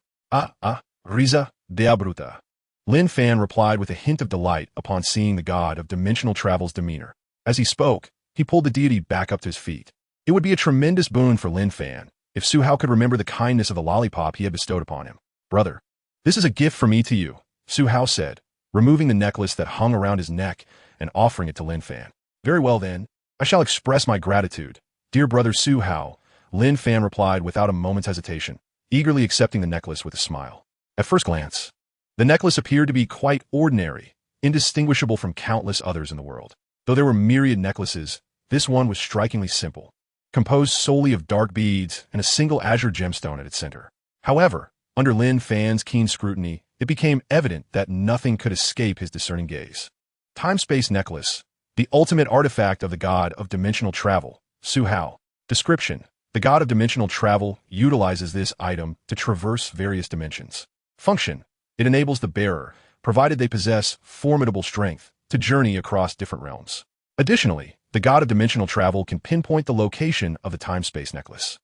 Risa dea bruta. Lin Fan replied with a hint of delight upon seeing the god of dimensional travel's demeanor. As he spoke, he pulled the deity back up to his feet. It would be a tremendous boon for Lin Fan if Su Hao could remember the kindness of the lollipop he had bestowed upon him. Brother, this is a gift from me to you, Su Hao said, removing the necklace that hung around his neck and offering it to Lin Fan. Very well then, I shall express my gratitude. Dear brother Su Hao, Lin Fan replied without a moment's hesitation, eagerly accepting the necklace with a smile. At first glance, the necklace appeared to be quite ordinary, indistinguishable from countless others in the world. Though there were myriad necklaces, this one was strikingly simple. composed solely of dark beads and a single azure gemstone at its center. However, under Lin Fan's keen scrutiny, it became evident that nothing could escape his discerning gaze. Time-Space Necklace, the ultimate artifact of the god of dimensional travel, Su Hao. Description: the god of dimensional travel utilizes this item to traverse various dimensions. Function: it enables the bearer, provided they possess formidable strength, to journey across different realms. Additionally, the god of dimensional travel can pinpoint the location of the time-space necklace.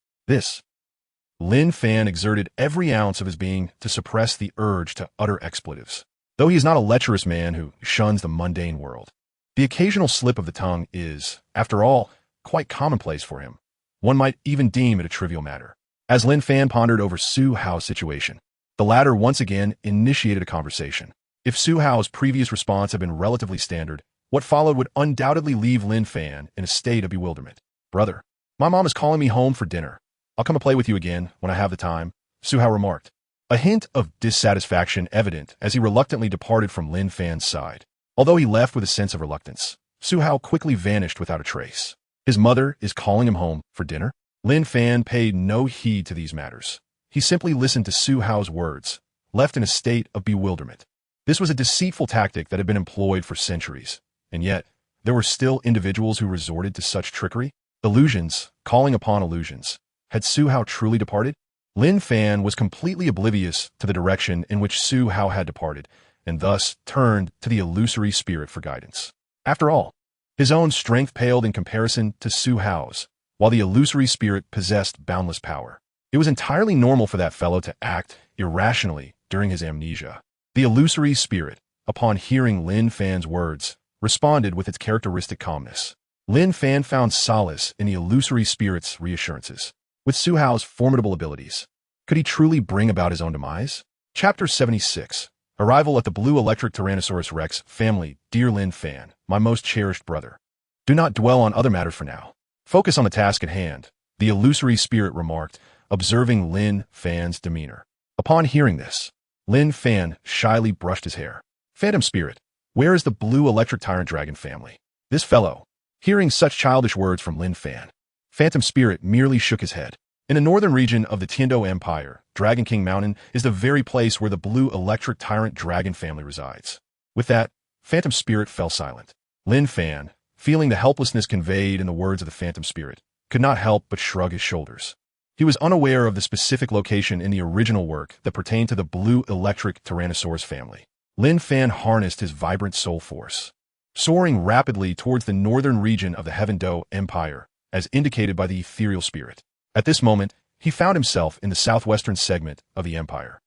Lin Fan exerted every ounce of his being to suppress the urge to utter expletives. Though he is not a lecherous man who shuns the mundane world, the occasional slip of the tongue is, after all, quite commonplace for him. One might even deem it a trivial matter. As Lin Fan pondered over Su Hao's situation, the latter once again initiated a conversation. If Su Hao's previous response had been relatively standard, what followed would undoubtedly leave Lin Fan in a state of bewilderment. "Brother, my mom is calling me home for dinner. I'll come and play with you again when I have the time," Su Hao remarked, a hint of dissatisfaction evident as he reluctantly departed from Lin Fan's side. Although he left with a sense of reluctance, Su Hao quickly vanished without a trace. His mother is calling him home for dinner? Lin Fan paid no heed to these matters. He simply listened to Su Hao's words, left in a state of bewilderment. This was a deceitful tactic that had been employed for centuries, and yet there were still individuals who resorted to such trickery. Illusions, calling upon illusions. Had Su Hao truly departed? Lin Fan was completely oblivious to the direction in which Su Hao had departed, and thus turned to the illusory spirit for guidance. After all, his own strength paled in comparison to Su Hao's, while the illusory spirit possessed boundless power. It was entirely normal for that fellow to act irrationally during his amnesia. The illusory spirit, upon hearing Lin Fan's words, responded with its characteristic calmness. Lin Fan found solace in the illusory spirit's reassurances. With Su Hao's formidable abilities, could he truly bring about his own demise? Chapter 76. Arrival at the Blue Electric Tyrannosaurus Rex family. Dear Lin Fan, my most cherished brother. Do not dwell on other matters for now. Focus on the task at hand, the illusory spirit remarked, observing Lin Fan's demeanor. Upon hearing this, Lin Fan shyly brushed his hair. Phantom Spirit, where is the Blue Electric Tyrant Dragon family? This fellow, hearing such childish words from Lin Fan, Phantom Spirit merely shook his head. In the northern region of the Tiandou Empire, Dragon King Mountain is the very place where the Blue Electric Tyrant Dragon family resides. With that, Phantom Spirit fell silent. Lin Fan, feeling the helplessness conveyed in the words of the Phantom Spirit, could not help but shrug his shoulders. He was unaware of the specific location in the original work that pertained to the Blue Electric Tyrannosaurus family. Lin Fan harnessed his vibrant soul force, soaring rapidly towards the northern region of the Heaven Dou Empire, as indicated by the ethereal spirit. At this moment, he found himself in the southwestern segment of the empire.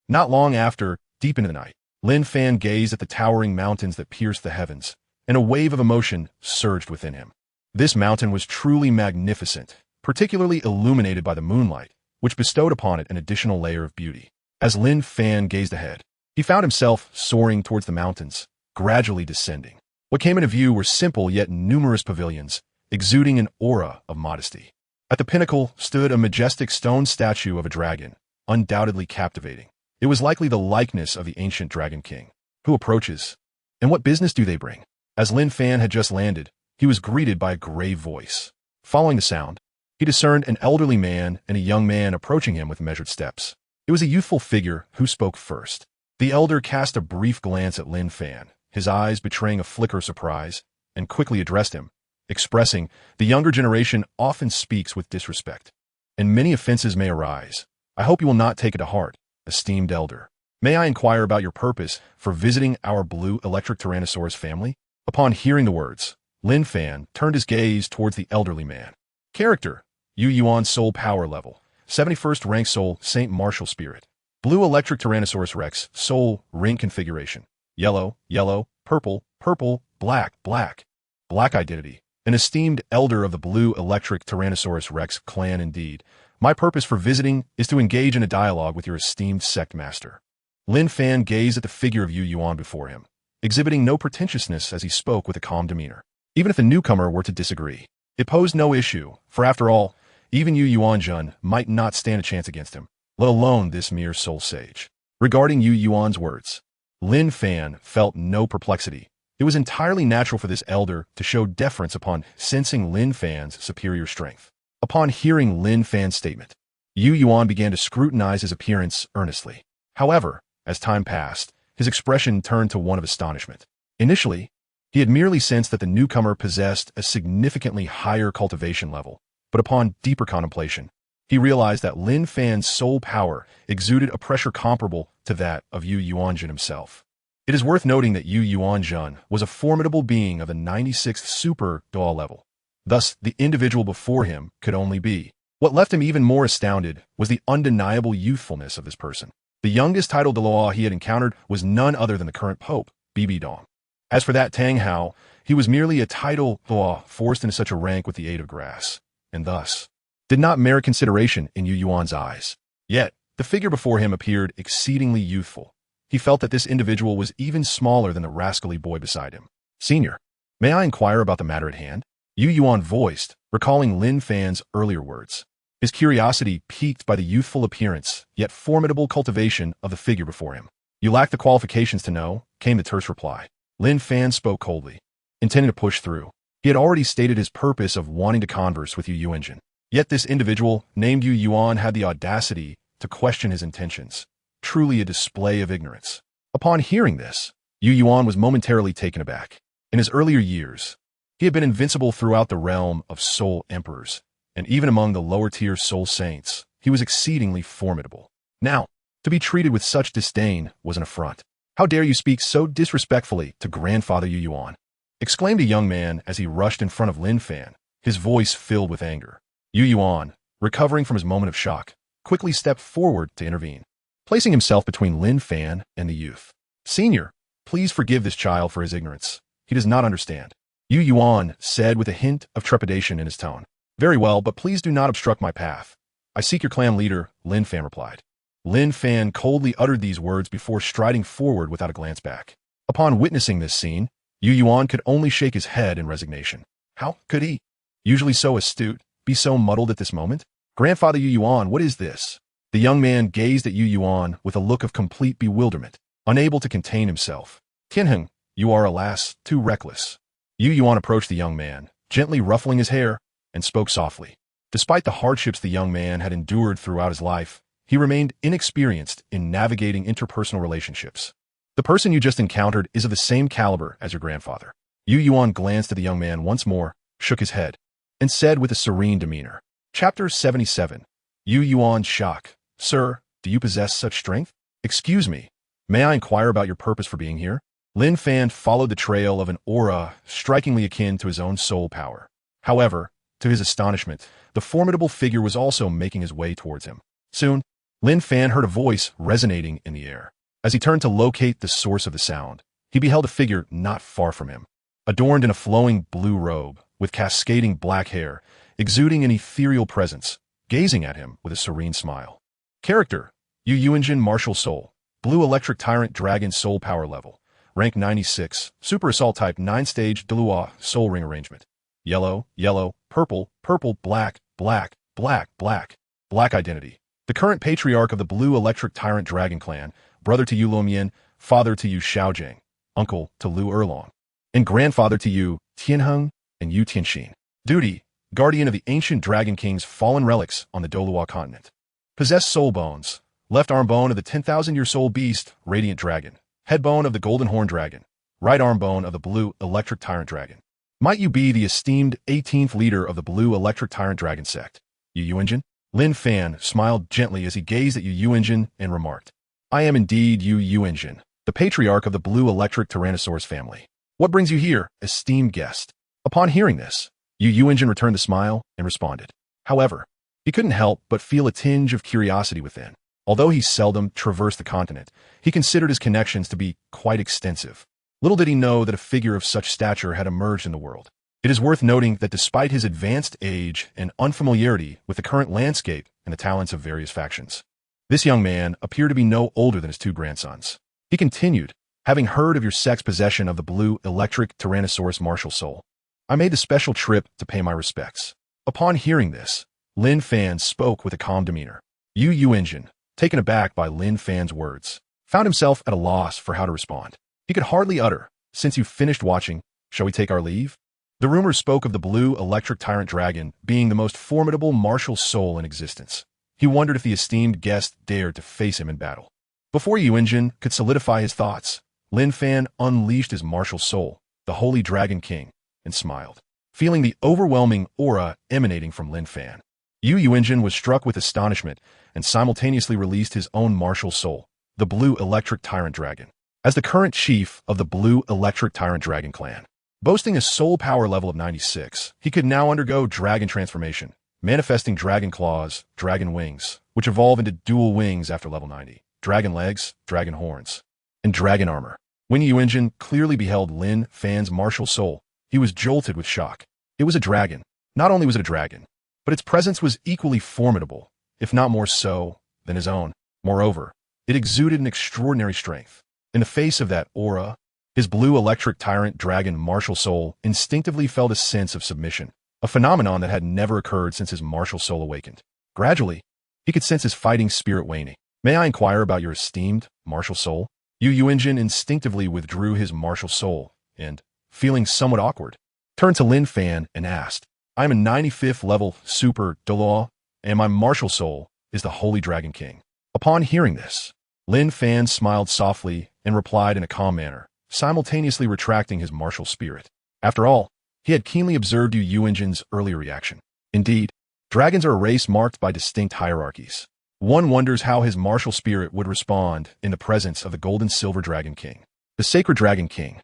Not long after, deep into the night, Lin Fan gazed at the towering mountains that pierced the heavens, and a wave of emotion surged within him. This mountain was truly magnificent, particularly illuminated by the moonlight, which bestowed upon it an additional layer of beauty. As Lin Fan gazed ahead, he found himself soaring towards the mountains, gradually descending. What came into view were simple yet numerous pavilions, exuding an aura of modesty. At the pinnacle stood a majestic stone statue of a dragon, undoubtedly captivating. It was likely the likeness of the ancient Dragon King. Who approaches? And what business do they bring? As Lin Fan had just landed, he was greeted by a grave voice. Following the sound, he discerned an elderly man and a young man approaching him with measured steps. It was a youthful figure who spoke first. The elder cast a brief glance at Lin Fan, his eyes betraying a flicker of surprise, and quickly addressed him, expressing, "The younger generation often speaks with disrespect, and many offenses may arise. I hope you will not take it to heart, esteemed elder. May I inquire about your purpose for visiting our Blue Electric Tyrannosaurus family?" Upon hearing the words, Lin Fan turned his gaze towards the elderly man. Character: Yu Yuan Soul Power Level, 71st Rank Soul Saint Martial Spirit. Blue Electric Tyrannosaurus Rex Soul Ring Configuration: Yellow, yellow, purple, purple, black, black. Black identity: an esteemed elder of the Blue Electric Tyrannosaurus Rex clan indeed. My purpose for visiting is to engage in a dialogue with your esteemed sect master. Lin Fan gazed at the figure of Yu Yuan before him, exhibiting no pretentiousness as he spoke with a calm demeanor. Even if the newcomer were to disagree, it posed no issue, for after all, even Yu Yuanjun might not stand a chance against him, let alone this mere soul sage. Regarding Yu Yuan's words, Lin Fan felt no perplexity. It was entirely natural for this elder to show deference upon sensing Lin Fan's superior strength. Upon hearing Lin Fan's statement, Yu Yuan began to scrutinize his appearance earnestly. However, as time passed, his expression turned to one of astonishment. Initially, he had merely sensed that the newcomer possessed a significantly higher cultivation level, but upon deeper contemplation, he realized that Lin Fan's soul power exuded a pressure comparable to that of Yu Yuanjun himself. It is worth noting that Yu Yuanjun was a formidable being of the 96th super Douluo level. Thus, the individual before him could only be. What left him even more astounded was the undeniable youthfulness of this person. The youngest title Douluo he had encountered was none other than the current pope, Bibi Dong. As for that Tang Hao, he was merely a title Douluo forced into such a rank with the aid of grass, and thus did not merit consideration in Yu Yuan's eyes. Yet, the figure before him appeared exceedingly youthful. He felt that this individual was even smaller than the rascally boy beside him. "Senior, may I inquire about the matter at hand?" Yu Yuan voiced, recalling Lin Fan's earlier words. His curiosity piqued by the youthful appearance, yet formidable cultivation of the figure before him. "You lack the qualifications to know," came the terse reply. Lin Fan spoke coldly, intending to push through. He had already stated his purpose of wanting to converse with Yu Yuanjun. Yet this individual, named Yu Yuan, had the audacity to question his intentions. Truly a display of ignorance. Upon hearing this, Yu Yuan was momentarily taken aback. In his earlier years, he had been invincible throughout the realm of soul emperors, and even among the lower-tier soul saints, he was exceedingly formidable. Now, to be treated with such disdain was an affront. "How dare you speak so disrespectfully to Grandfather Yu Yuan?" exclaimed a young man as he rushed in front of Lin Fan, his voice filled with anger. Yu Yuan, recovering from his moment of shock, quickly stepped forward to intervene, placing himself between Lin Fan and the youth. "Senior, please forgive this child for his ignorance. He does not understand," Yu Yuan said with a hint of trepidation in his tone. "Very well, but please do not obstruct my path. I seek your clan leader," Lin Fan replied. Lin Fan coldly uttered these words before striding forward without a glance back. Upon witnessing this scene, Yu Yuan could only shake his head in resignation. How could he, usually so astute, be so muddled at this moment? "Grandfather Yu Yuan, what is this?" The young man gazed at Yu Yuan with a look of complete bewilderment, unable to contain himself. "Tianheng, you are, alas, too reckless." Yu Yuan approached the young man, gently ruffling his hair, and spoke softly. Despite the hardships the young man had endured throughout his life, he remained inexperienced in navigating interpersonal relationships. "The person you just encountered is of the same caliber as your grandfather." Yu Yuan glanced at the young man once more, shook his head, and said with a serene demeanor. Chapter 77. Yu Yuan's shock. "Sir, do you possess such strength?" "Excuse me, may I inquire about your purpose for being here?" Lin Fan followed the trail of an aura strikingly akin to his own soul power. However, to his astonishment, the formidable figure was also making his way towards him. Soon, Lin Fan heard a voice resonating in the air. As he turned to locate the source of the sound, he beheld a figure not far from him, adorned in a flowing blue robe, with cascading black hair, exuding an ethereal presence, gazing at him with a serene smile. Character: Yu Yuanjun Martial Soul, Blue Electric Tyrant Dragon Soul Power Level, Rank 96, Super Assault Type 9-Stage Douluo Soul Ring Arrangement. Yellow, yellow, purple, purple, black, black, black, black. Black Identity: the current patriarch of the Blue Electric Tyrant Dragon Clan, brother to Yu Luomian, father to Yu Xiaogang, uncle to Lu Erlong, and grandfather to Yu Tianheng and Yu Tianxin. Duty: guardian of the ancient Dragon King's fallen relics on the Douluo Continent. Possess soul bones: left arm bone of the 10,000-year-soul beast, Radiant Dragon. Head bone of the Golden Horn Dragon. Right arm bone of the Blue Electric Tyrant Dragon. Might you be the esteemed 18th leader of the Blue Electric Tyrant Dragon sect, Yu Yuanjun? Lin Fan smiled gently as he gazed at Yu Yuanjun and remarked, "I am indeed Yu Yuanjun, the patriarch of the Blue Electric Tyrannosaurus family. What brings you here, esteemed guest?" Upon hearing this, Yu Yuanjun returned the smile and responded. However, he couldn't help but feel a tinge of curiosity within. Although he seldom traversed the continent, he considered his connections to be quite extensive. Little did he know that a figure of such stature had emerged in the world. It is worth noting that despite his advanced age and unfamiliarity with the current landscape and the talents of various factions, this young man appeared to be no older than his two grandsons. He continued, "Having heard of your sect's possession of the Blue Electric Tyrannosaurus Martial Soul, I made the special trip to pay my respects." Upon hearing this, Lin Fan spoke with a calm demeanor. Yu Yuanjun, taken aback by Lin Fan's words, found himself at a loss for how to respond. He could hardly utter, "Since you've finished watching, shall we take our leave?" The rumors spoke of the blue electric tyrant dragon being the most formidable martial soul in existence. He wondered if the esteemed guest dared to face him in battle. Before Yu Yuanjin could solidify his thoughts, Lin Fan unleashed his martial soul, the Holy Dragon King, and smiled. Feeling the overwhelming aura emanating from Lin Fan, Yu Yuanjin was struck with astonishment and simultaneously released his own martial soul, the Blue Electric Tyrant Dragon. As the current chief of the Blue Electric Tyrant Dragon clan, boasting a soul power level of 96, he could now undergo dragon transformation, manifesting dragon claws, dragon wings, which evolve into dual wings after level 90, dragon legs, dragon horns, and dragon armor. When Yu Yuanjin clearly beheld Lin Fan's martial soul, he was jolted with shock. It was a dragon. Not only was it a dragon, but its presence was equally formidable, if not more so, than his own. Moreover, it exuded an extraordinary strength. In the face of that aura, his blue electric tyrant dragon martial soul instinctively felt a sense of submission, a phenomenon that had never occurred since his martial soul awakened. Gradually, he could sense his fighting spirit waning. May I inquire about your esteemed martial soul? Yu Yuanjin instinctively withdrew his martial soul and, feeling somewhat awkward, turned to Lin Fan and asked, I am a 95th level super Douluo, and my martial soul is the Holy Dragon King. Upon hearing this, Lin Fan smiled softly and replied in a calm manner, simultaneously retracting his martial spirit. After all, he had keenly observed Yu Yuanjin's earlier reaction. Indeed, dragons are a race marked by distinct hierarchies. One wonders how his martial spirit would respond in the presence of the Golden Silver Dragon King, the Sacred Dragon King.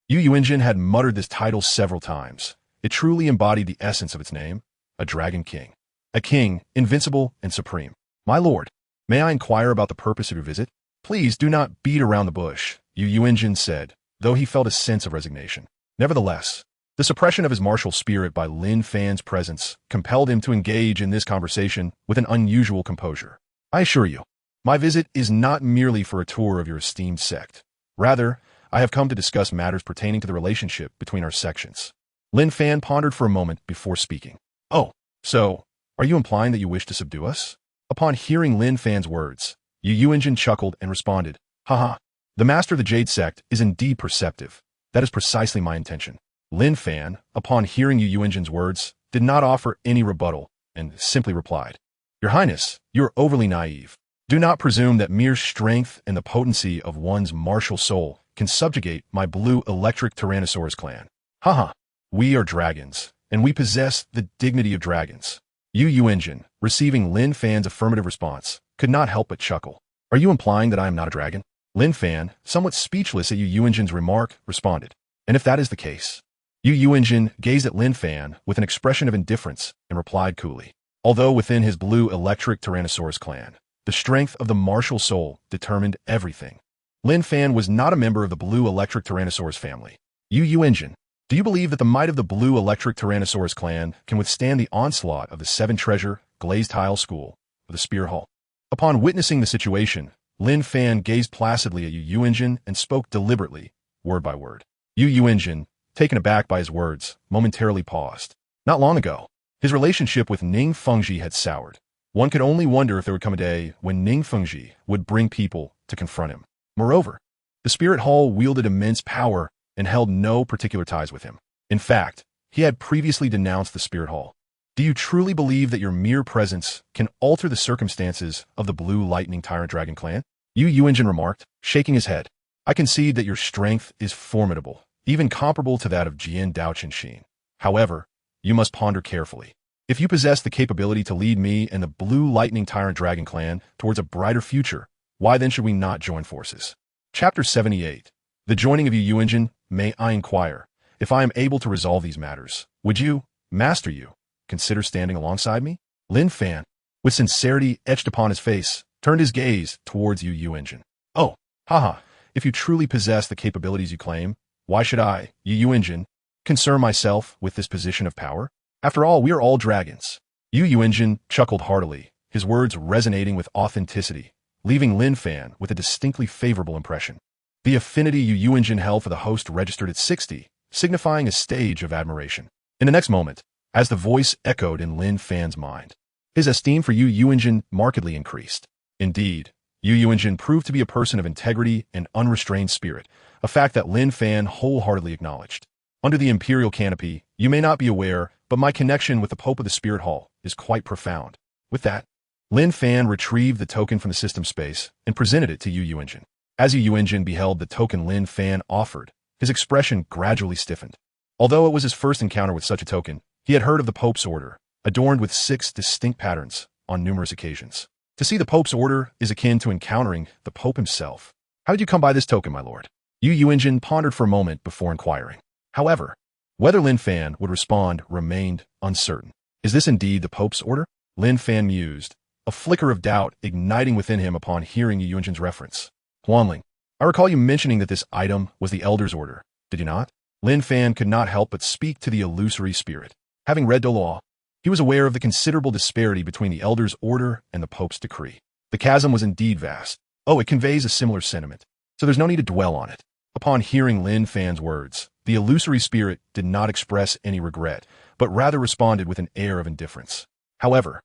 Yu Yuanjin had muttered this title several times. It truly embodied the essence of its name, a Dragon King. A king, invincible and supreme. My lord, may I inquire about the purpose of your visit? Please do not beat around the bush, Yu Yuanjin said, though he felt a sense of resignation. Nevertheless, the suppression of his martial spirit by Lin Fan's presence compelled him to engage in this conversation with an unusual composure. I assure you, my visit is not merely for a tour of your esteemed sect. Rather, I have come to discuss matters pertaining to the relationship between our sections. Lin Fan pondered for a moment before speaking. Oh, so, are you implying that you wish to subdue us? Upon hearing Lin Fan's words, Yu Yuanjin chuckled and responded, Haha, the master of the Jade sect is indeed perceptive. That is precisely my intention. Lin Fan, upon hearing Yu Yuanjin's words, did not offer any rebuttal and simply replied, Your Highness, you are overly naive. Do not presume that mere strength and the potency of one's martial soul can subjugate my blue electric Tyrannosaurus clan. Haha, we are dragons, and we possess the dignity of dragons. Yu Yuanjin, receiving Lin Fan's affirmative response, could not help but chuckle. Are you implying that I am not a dragon? Lin Fan, somewhat speechless at Yu Yuanjin's remark, responded. And if that is the case? Yu Yuanjin gazed at Lin Fan with an expression of indifference and replied coolly. Although within his blue electric Tyrannosaurus clan, the strength of the martial soul determined everything. Lin Fan was not a member of the blue electric Tyrannosaurus family. Yu Yuanjin, do you believe that the might of the blue electric Tyrannosaurus clan can withstand the onslaught of the Seven Treasure Glazed Tile School of the Spear Hall? Upon witnessing the situation, Lin Fan gazed placidly at Yu Yuanjin and spoke deliberately, word by word. Yu Yuanjin, taken aback by his words, momentarily paused. Not long ago, his relationship with Ning Fengji had soured. One could only wonder if there would come a day when Ning Fengji would bring people to confront him. Moreover, the Spirit Hall wielded immense power and held no particular ties with him. In fact, he had previously denounced the Spirit Hall. Do you truly believe that your mere presence can alter the circumstances of the Blue Lightning Tyrant Dragon clan? Yu Yuanjin remarked, shaking his head. I concede that your strength is formidable, even comparable to that of Jian Dao Xin. However, you must ponder carefully. If you possess the capability to lead me and the Blue Lightning Tyrant Dragon clan towards a brighter future, why then should we not join forces? Chapter 78. The joining of Yu Yuanjin, may I inquire, if I am able to resolve these matters, would you, Master Yu, consider standing alongside me? Lin Fan, with sincerity etched upon his face, turned his gaze towards Yu Yuanjin. Oh, haha, if you truly possess the capabilities you claim, why should I, Yu Yuanjin, concern myself with this position of power? After all, we are all dragons. Yu Yuanjin chuckled heartily, his words resonating with authenticity, leaving Lin Fan with a distinctly favorable impression. The affinity Yu Yuanjin held for the host registered at 60, signifying a stage of admiration. In the next moment, as the voice echoed in Lin Fan's mind, his esteem for Yu Yuanjin markedly increased. Indeed, Yu Yuanjin proved to be a person of integrity and unrestrained spirit, a fact that Lin Fan wholeheartedly acknowledged. Under the imperial canopy, you may not be aware, but my connection with the Pope of the Spirit Hall is quite profound. With that, Lin Fan retrieved the token from the system space and presented it to Yu Yuanjin. As Yu Yuanjin beheld the token Lin Fan offered, his expression gradually stiffened. Although it was his first encounter with such a token, he had heard of the Pope's order, adorned with 6 distinct patterns, on numerous occasions. To see the Pope's order is akin to encountering the Pope himself. How did you come by this token, my lord? Yu Yuanjin pondered for a moment before inquiring. However, whether Lin Fan would respond remained uncertain. Is this indeed the Pope's order? Lin Fan mused, a flicker of doubt igniting within him upon hearing Yu Yuanjin's reference. Huanling, I recall you mentioning that this item was the Elder's order, did you not? Lin Fan could not help but speak to the illusory spirit. Having read Douluo, he was aware of the considerable disparity between the Elder's order and the Pope's decree. The chasm was indeed vast. Oh, it conveys a similar sentiment, so there's no need to dwell on it. Upon hearing Lin Fan's words, the illusory spirit did not express any regret, but rather responded with an air of indifference. However,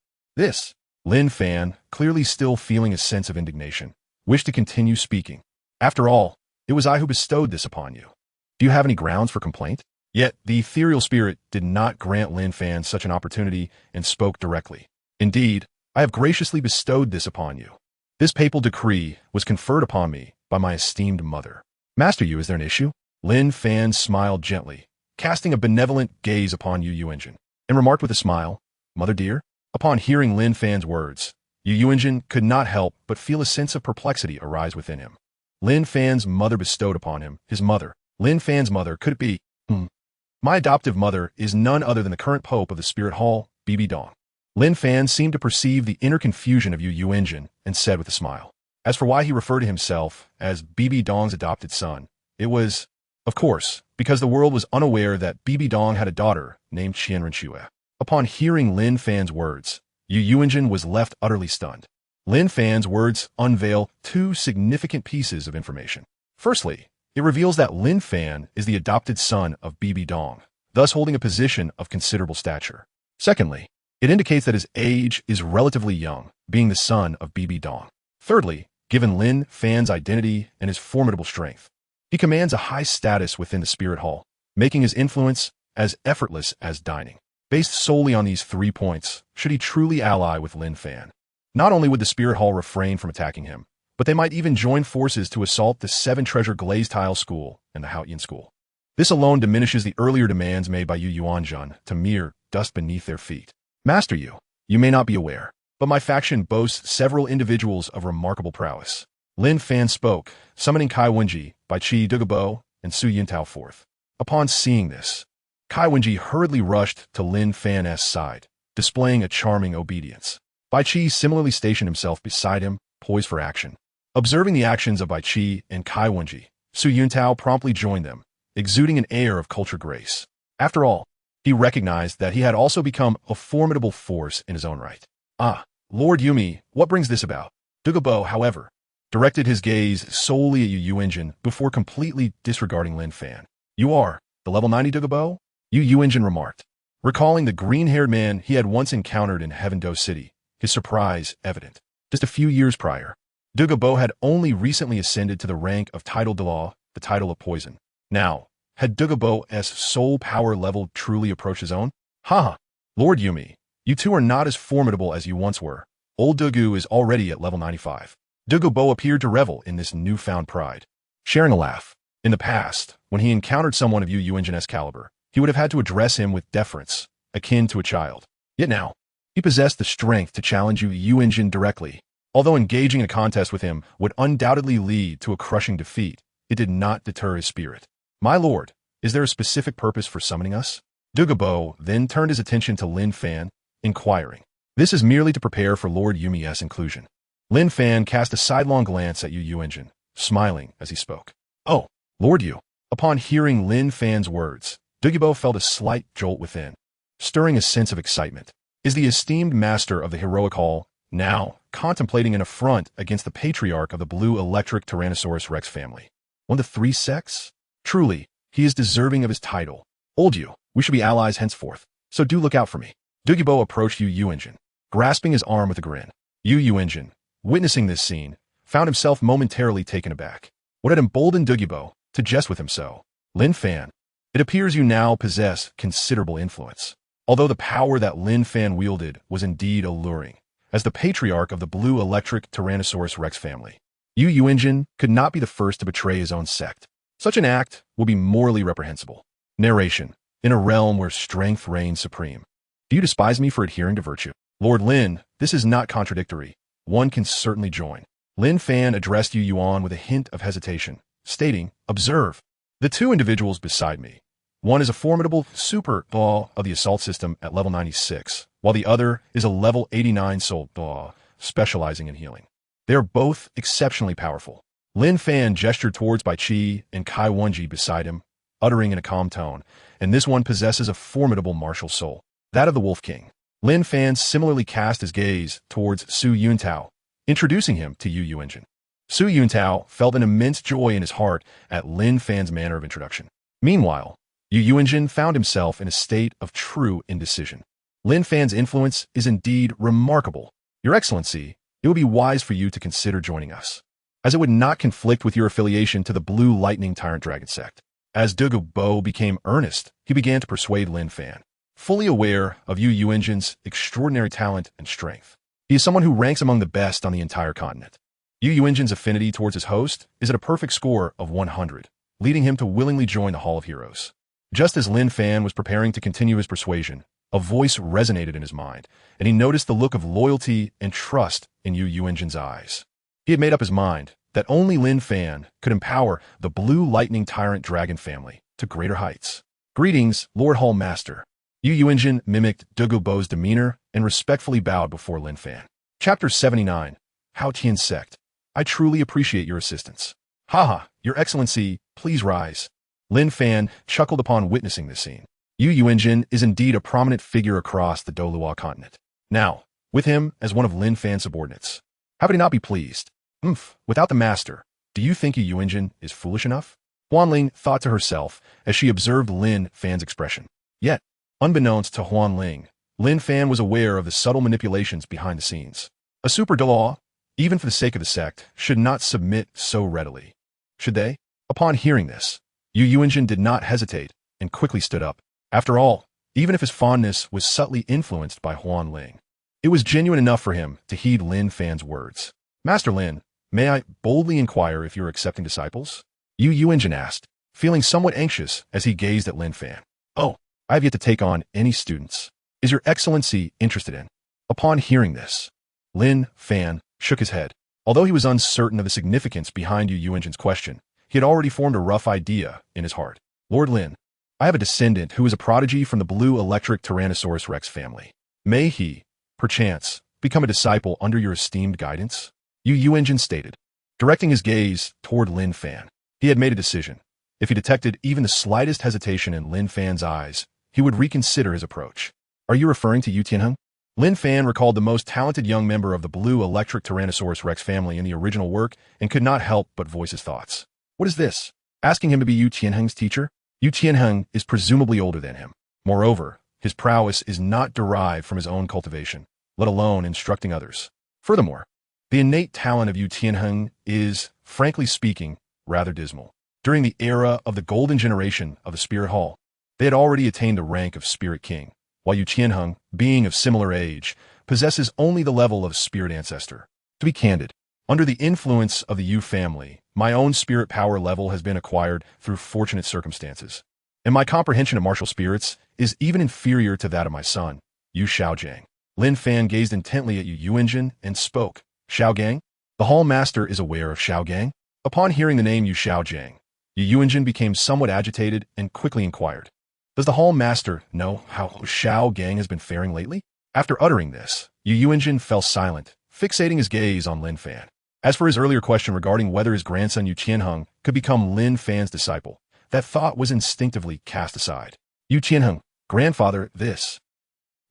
Lin Fan, clearly still feeling a sense of indignation, wished to continue speaking. After all, it was I who bestowed this upon you. Do you have any grounds for complaint? Yet, the ethereal spirit did not grant Lin Fan such an opportunity and spoke directly. Indeed, I have graciously bestowed this upon you. This papal decree was conferred upon me by my esteemed mother. Master Yu, is there an issue? Lin Fan smiled gently, casting a benevolent gaze upon Yu Yuanjin, and remarked with a smile, Mother dear? Upon hearing Lin Fan's words, Yu Yuanjin could not help but feel a sense of perplexity arise within him. Lin Fan's mother bestowed upon him, his mother. Lin Fan's mother, could it be? My adoptive mother is none other than the current Pope of the Spirit Hall, Bibi Dong. Lin Fan seemed to perceive the inner confusion of Yu Yuanjin and said with a smile. As for why he referred to himself as Bibi Dong's adopted son, it was, of course, because the world was unaware that Bibi Dong had a daughter named Qian Renxue. Upon hearing Lin Fan's words, Yu Yuanjin was left utterly stunned. Lin Fan's words unveil 2 significant pieces of information. Firstly, it reveals that Lin Fan is the adopted son of Bibi Dong, thus holding a position of considerable stature. Secondly, it indicates that his age is relatively young, being the son of Bibi Dong. Thirdly, given Lin Fan's identity and his formidable strength, he commands a high status within the Spirit Hall, making his influence as effortless as dining. Based solely on these 3 points, should he truly ally with Lin Fan, not only would the Spirit Hall refrain from attacking him, but they might even join forces to assault the 7-treasure glazed tile school and the Haotian school. This alone diminishes the earlier demands made by Yu Yuanjin to mere dust beneath their feet. Master Yu, you may not be aware, but my faction boasts several individuals of remarkable prowess. Lin Fan spoke, summoning Kai Wenji, Bai Qi, Dugu Bo, and Su Yuntao forth. Upon seeing this, Kai Wenji hurriedly rushed to Lin Fan's side, displaying a charming obedience. Bai Qi similarly stationed himself beside him, poised for action. Observing the actions of Bai Qi and Kai Wenji, Su Yuntao promptly joined them, exuding an air of cultured grace. After all, he recognized that he had also become a formidable force in his own right. Ah, Lord Yumi, what brings this about? Dugu Bo, however, directed his gaze solely at Yu Yuanjin before completely disregarding Lin Fan. You are the level 90 Dugu Bo? Yu Yuanjin remarked, recalling the green-haired man he had once encountered in Heaven Dou City, his surprise evident. Just a few years prior, Dugu Bo had only recently ascended to the rank of title de law, the title of poison. Now, had Dugu Bo's soul power level truly approached his own? Ha! Lord Yumi, you two are not as formidable as you once were. Old Dugu is already at level 95. Dugu Bo appeared to revel in this newfound pride, sharing a laugh. In the past, when he encountered someone of Yu Yuanjin's caliber, he would have had to address him with deference, akin to a child. Yet now, he possessed the strength to challenge Yu Yuanjin directly. Although engaging in a contest with him would undoubtedly lead to a crushing defeat, it did not deter his spirit. My lord, is there a specific purpose for summoning us? Dugu Bo then turned his attention to Lin Fan, inquiring. This is merely to prepare for Lord Yumi's inclusion. Lin Fan cast a sidelong glance at Yu Yuanjin, smiling as he spoke. Oh, Lord Yu. Upon hearing Lin Fan's words, Dugu Bo felt a slight jolt within, stirring a sense of excitement. Is the esteemed master of the heroic hall now contemplating an affront against the patriarch of the blue electric Tyrannosaurus Rex family? One of the 3 sects? Truly, he is deserving of his title. Old Yu, we should be allies henceforth, so do look out for me. Dugu Bo approached Yu Yuanjin, grasping his arm with a grin. Yu Yuanjin, witnessing this scene, found himself momentarily taken aback. What had emboldened Dugu Bo to jest with him so? Lin Fan, It appears you now possess considerable influence. Although the power that Lin Fan wielded was indeed alluring, as the patriarch of the blue electric Tyrannosaurus Rex family, Yu Yuanjin could not be the first to betray his own sect. Such an act will be morally reprehensible. Narration. In a realm where strength reigns supreme. Do you despise me for adhering to virtue? Lord Lin, this is not contradictory. One can certainly join. Lin Fan addressed Yu Yuan with a hint of hesitation, stating, observe. The two individuals beside me. One is a formidable super Daw of the assault system at level 96, while the other is a level 89 soul Daw, specializing in healing. They are both exceptionally powerful. Lin Fan gestured towards Bai Qi and Kai Wenji beside him, uttering in a calm tone, and this one possesses a formidable martial soul, that of the Wolf King. Lin Fan similarly cast his gaze towards Su Yuntao, introducing him to Yu Yuanjin. Su Yuntao felt an immense joy in his heart at Lin Fan's manner of introduction. Meanwhile, Yu Yuanjin found himself in a state of true indecision. Lin Fan's influence is indeed remarkable. Your Excellency, it would be wise for you to consider joining us, as it would not conflict with your affiliation to the Blue Lightning Tyrant Dragon sect. As Dugu Bo became earnest, he began to persuade Lin Fan, fully aware of Yu Yuanjin's extraordinary talent and strength. He is someone who ranks among the best on the entire continent. Yu Yuanjin's affinity towards his host is at a perfect score of 100, leading him to willingly join the Hall of Heroes. Just as Lin Fan was preparing to continue his persuasion, a voice resonated in his mind, and he noticed the look of loyalty and trust in Yu Yuanjin's eyes. He had made up his mind that only Lin Fan could empower the Blue Lightning Tyrant Dragon family to greater heights. Greetings, Lord Hall Master. Yu Yuanjin mimicked Dugu Bo's demeanor and respectfully bowed before Lin Fan. Chapter 79. Hao Tian Sect. I truly appreciate your assistance. Haha, Your Excellency, please rise. Lin Fan chuckled upon witnessing this scene. Yu Yuanjin is indeed a prominent figure across the Douluo Continent. Now, with him as one of Lin Fan's subordinates. How could he not be pleased? Without the master, do you think Yu Yuanjin is foolish enough? Huanling thought to herself as she observed Lin Fan's expression. Yet, unbeknownst to Huanling, Lin Fan was aware of the subtle manipulations behind the scenes. A super Daluo, even for the sake of the sect, should not submit so readily. Should they? Upon hearing this, Yu Yuanjin did not hesitate and quickly stood up. After all, even if his fondness was subtly influenced by Huanling, it was genuine enough for him to heed Lin Fan's words. Master Lin, may I boldly inquire if you're accepting disciples? Yu Yuanjin asked, feeling somewhat anxious as he gazed at Lin Fan. Oh, I have yet to take on any students. Is your Excellency interested in? Upon hearing this, Lin Fan shook his head. Although he was uncertain of the significance behind Yu Yuanjin's question, he had already formed a rough idea in his heart. Lord Lin, I have a descendant who is a prodigy from the blue electric Tyrannosaurus Rex family. May he, perchance, become a disciple under your esteemed guidance? Yu Yuanjin stated, directing his gaze toward Lin Fan. He had made a decision. If he detected even the slightest hesitation in Lin Fan's eyes, he would reconsider his approach. Are you referring to Yu Tianheng? Lin Fan recalled the most talented young member of the blue electric Tyrannosaurus Rex family in the original work and could not help but voice his thoughts. What is this? Asking him to be Yu Tianheng's teacher? Yu Tianheng is presumably older than him. Moreover, his prowess is not derived from his own cultivation, let alone instructing others. Furthermore, the innate talent of Yu Tianheng is, frankly speaking, rather dismal. During the era of the golden generation of the Spirit Hall, they had already attained the rank of Spirit King, while Yu Tianheng, being of similar age, possesses only the level of Spirit Ancestor. To be candid, under the influence of the Yu family, my own spirit power level has been acquired through fortunate circumstances, and my comprehension of martial spirits is even inferior to that of my son, Yu Xiaogang. Lin Fan gazed intently at Yu Yuanjin and spoke. Xiaogang? The Hall Master is aware of Xiaogang? Upon hearing the name Yu Xiaogang, Yu Yuanjin became somewhat agitated and quickly inquired. Does the Hall Master know how Xiaogang has been faring lately? After uttering this, Yu Yuanjin fell silent, fixating his gaze on Lin Fan. As for his earlier question regarding whether his grandson Yu Tianheng could become Lin Fan's disciple, that thought was instinctively cast aside. Yu Tianheng, grandfather, this.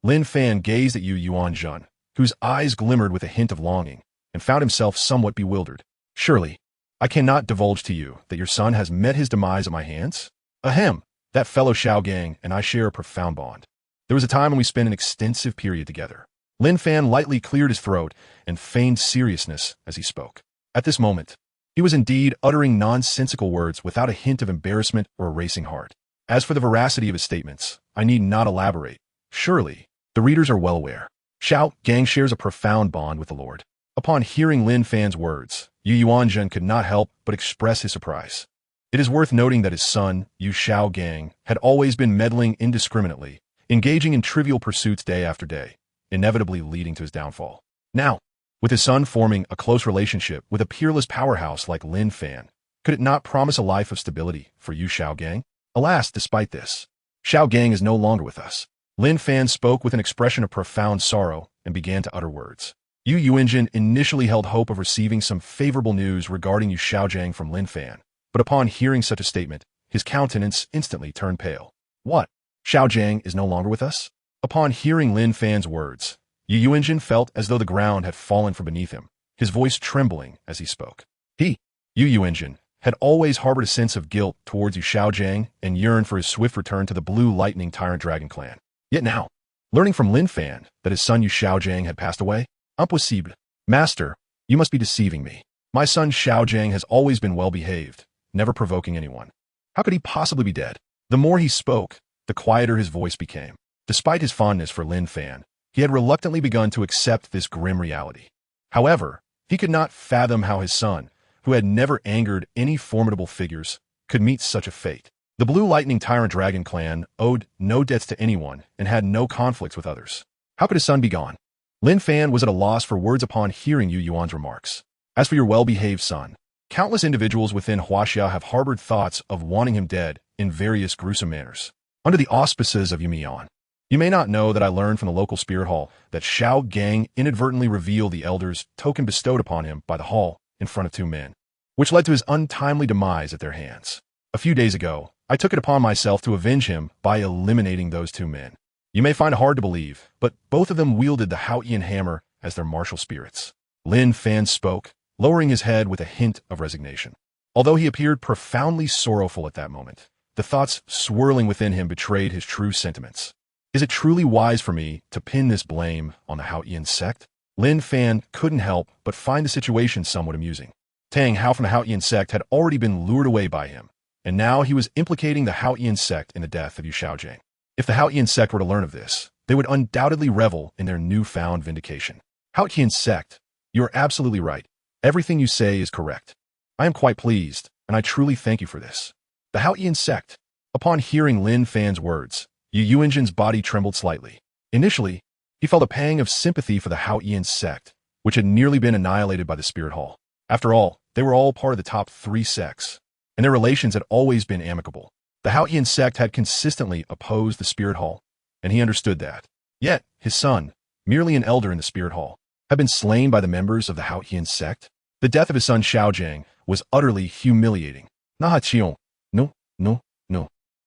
Lin Fan gazed at Yu Yuanjin, whose eyes glimmered with a hint of longing, and found himself somewhat bewildered. Surely, I cannot divulge to you that your son has met his demise at my hands? Ahem, that fellow Xiaogang and I share a profound bond. There was a time when we spent an extensive period together. Lin Fan lightly cleared his throat and feigned seriousness as he spoke. At this moment, he was indeed uttering nonsensical words without a hint of embarrassment or a racing heart. As for the veracity of his statements, I need not elaborate. Surely, the readers are well aware. Xiaogang shares a profound bond with the Lord. Upon hearing Lin Fan's words, Yu Yuanzhen could not help but express his surprise. It is worth noting that his son, Yu Xiaogang, had always been meddling indiscriminately, engaging in trivial pursuits day after day, inevitably leading to his downfall. Now, with his son forming a close relationship with a peerless powerhouse like Lin Fan, could it not promise a life of stability for Yu Xiaogang? Alas, despite this, Xiaogang is no longer with us. Lin Fan spoke with an expression of profound sorrow and began to utter words. Yu Yuanzhen initially held hope of receiving some favorable news regarding Yu Xiaogang from Lin Fan, but upon hearing such a statement, his countenance instantly turned pale. What? Xiaogang is no longer with us? Upon hearing Lin Fan's words, Yu Yuanzhen felt as though the ground had fallen from beneath him, his voice trembling as he spoke. Yu Yuanzhen, had always harbored a sense of guilt towards Yu Xiaogang and yearned for his swift return to the Blue Lightning Tyrant Dragon clan. Yet now, learning from Lin Fan that his son Yu Xiaogang had passed away, impossible. Master, you must be deceiving me. My son Xiaogang has always been well-behaved, never provoking anyone. How could he possibly be dead? The more he spoke, the quieter his voice became. Despite his fondness for Lin Fan, he had reluctantly begun to accept this grim reality. However, he could not fathom how his son, who had never angered any formidable figures, could meet such a fate. The Blue Lightning Tyrant Dragon clan owed no debts to anyone and had no conflicts with others. How could his son be gone? Lin Fan was at a loss for words upon hearing Yu Yuan's remarks. As for your well-behaved son, countless individuals within Huaxia have harbored thoughts of wanting him dead in various gruesome manners. Under the auspices of Yu Mian, you may not know that I learned from the local spirit hall that Xiaogang inadvertently revealed the elder's token bestowed upon him by the hall in front of two men, which led to his untimely demise at their hands. A few days ago, I took it upon myself to avenge him by eliminating those two men. You may find it hard to believe, but both of them wielded the Haotian hammer as their martial spirits. Lin Fan spoke, lowering his head with a hint of resignation. Although he appeared profoundly sorrowful at that moment, the thoughts swirling within him betrayed his true sentiments. Is it truly wise for me to pin this blame on the Haotian sect? Lin Fan couldn't help but find the situation somewhat amusing. Tang Hao from the Haotian sect had already been lured away by him, and now he was implicating the Haotian sect in the death of Yu Xiaogang. If the Haotian sect were to learn of this, they would undoubtedly revel in their newfound vindication. Haotian sect, you are absolutely right. Everything you say is correct. I am quite pleased, and I truly thank you for this. The Haotian sect. Upon hearing Lin Fan's words, Yu Yuanzhen's body trembled slightly. Initially, he felt a pang of sympathy for the Haotian sect, which had nearly been annihilated by the Spirit Hall. After all, they were all part of the top 3 sects, and their relations had always been amicable. The Haotian sect had consistently opposed the Spirit Hall, and he understood that. Yet, his son, merely an elder in the Spirit Hall, had been slain by the members of the Haotian sect. The death of his son Xiaogang was utterly humiliating. Nahaqiong, no.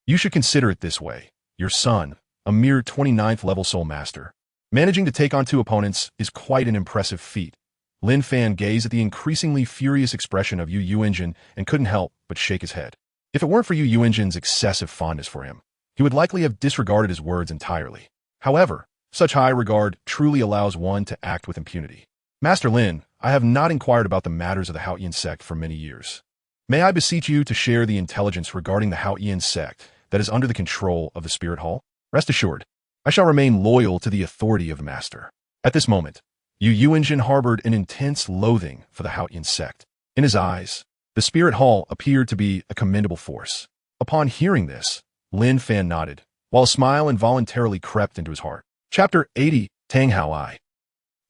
You should consider it this way. Your son, a mere 29th level soul master, managing to take on 2 opponents is quite an impressive feat. Lin Fan gazed at the increasingly furious expression of Yu Yuanzhen and couldn't help but shake his head. If it weren't for Yu Yuanzhen's excessive fondness for him, he would likely have disregarded his words entirely. However, such high regard truly allows one to act with impunity. Master Lin, I have not inquired about the matters of the Haotian sect for many years. May I beseech you to share the intelligence regarding the Haotian sect that is under the control of the Spirit Hall? Rest assured, I shall remain loyal to the authority of the Master. At this moment, Yu Yuanzhen harbored an intense loathing for the Haotian sect. In his eyes, the Spirit Hall appeared to be a commendable force. Upon hearing this, Lin Fan nodded, while a smile involuntarily crept into his heart. Chapter 80, Tang Hao.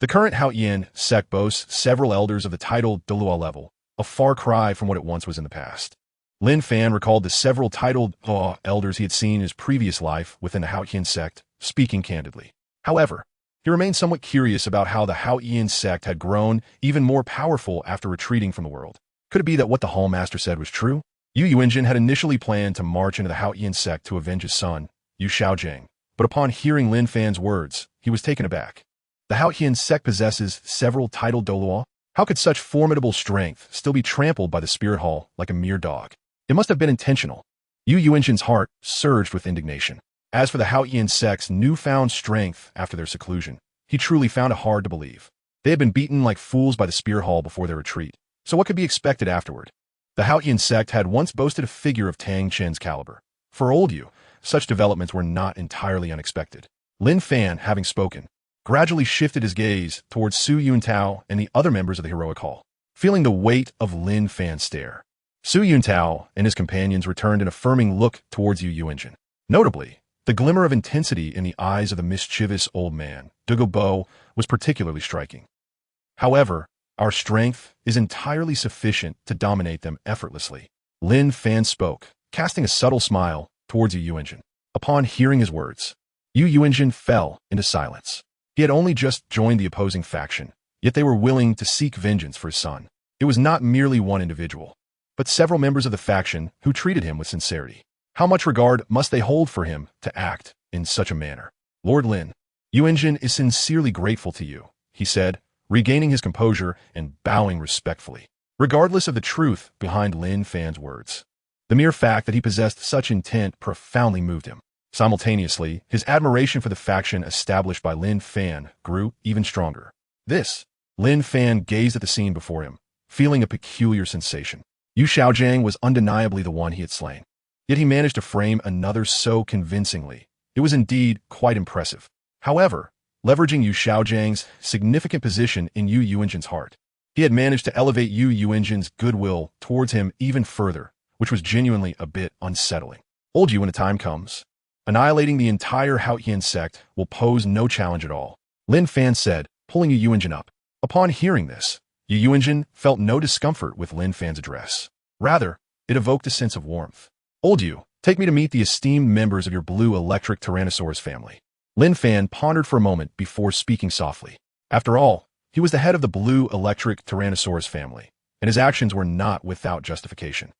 The current Haotian sect boasts several elders of the titled Douluo level, a far cry from what it once was in the past. Lin Fan recalled the several titled elders he had seen in his previous life within the Haotian sect, speaking candidly. However, he remained somewhat curious about how the Haotian sect had grown even more powerful after retreating from the world. Could it be that what the Hall Master said was true? Yu Yuanzhen had initially planned to march into the Haotian sect to avenge his son, Yu Xiaogang, but upon hearing Lin Fan's words, he was taken aback. The Haotian sect possesses several titled Douluo. How could such formidable strength still be trampled by the Spirit Hall like a mere dog? It must have been intentional. Yu Yuanzhen's heart surged with indignation. As for the Haotian sect's newfound strength after their seclusion, he truly found it hard to believe. They had been beaten like fools by the Spirit Hall before their retreat, so what could be expected afterward? The Haotian sect had once boasted a figure of Tang Chen's caliber, For old Yu, such developments were not entirely unexpected. Lin Fan, having spoken, gradually shifted his gaze towards Su Yuntao and the other members of the heroic hall. Feeling the weight of Lin Fan's stare, Su Yuntao and his companions returned an affirming look towards Yu Yuanjin. Notably, the glimmer of intensity in the eyes of the mischievous old man, Dugu Bo, was particularly striking. However, our strength is entirely sufficient to dominate them effortlessly. Lin Fan spoke, casting a subtle smile towards Yu Yuanjin. Upon hearing his words, Yu Yuanjin fell into silence. He had only just joined the opposing faction, yet they were willing to seek vengeance for his son. It was not merely one individual, but several members of the faction who treated him with sincerity. How much regard must they hold for him to act in such a manner? Lord Lin, Yu Yuanjin is sincerely grateful to you, he said, regaining his composure and bowing respectfully. Regardless of the truth behind Lin Fan's words, the mere fact that he possessed such intent profoundly moved him. Simultaneously, his admiration for the faction established by Lin Fan grew even stronger. Lin Fan gazed at the scene before him, feeling a peculiar sensation. Yu Xiaogang was undeniably the one he had slain. Yet he managed to frame another so convincingly. It was indeed quite impressive. However, leveraging Yu Xiaogang's significant position in Yu Yuanjin's heart, he had managed to elevate Yu Yuanjin's goodwill towards him even further, which was genuinely a bit unsettling. Old Yu, when the time comes, annihilating the entire Haotian sect will pose no challenge at all, Lin Fan said, pulling Yu Yuanjin up. Upon hearing this, Yu Yuanjin felt no discomfort with Lin Fan's address. Rather, it evoked a sense of warmth. Old Yu, take me to meet the esteemed members of your blue electric Tyrannosaurus family. Lin Fan pondered for a moment before speaking softly. After all, he was the head of the blue electric Tyrannosaurus family, and his actions were not without justification.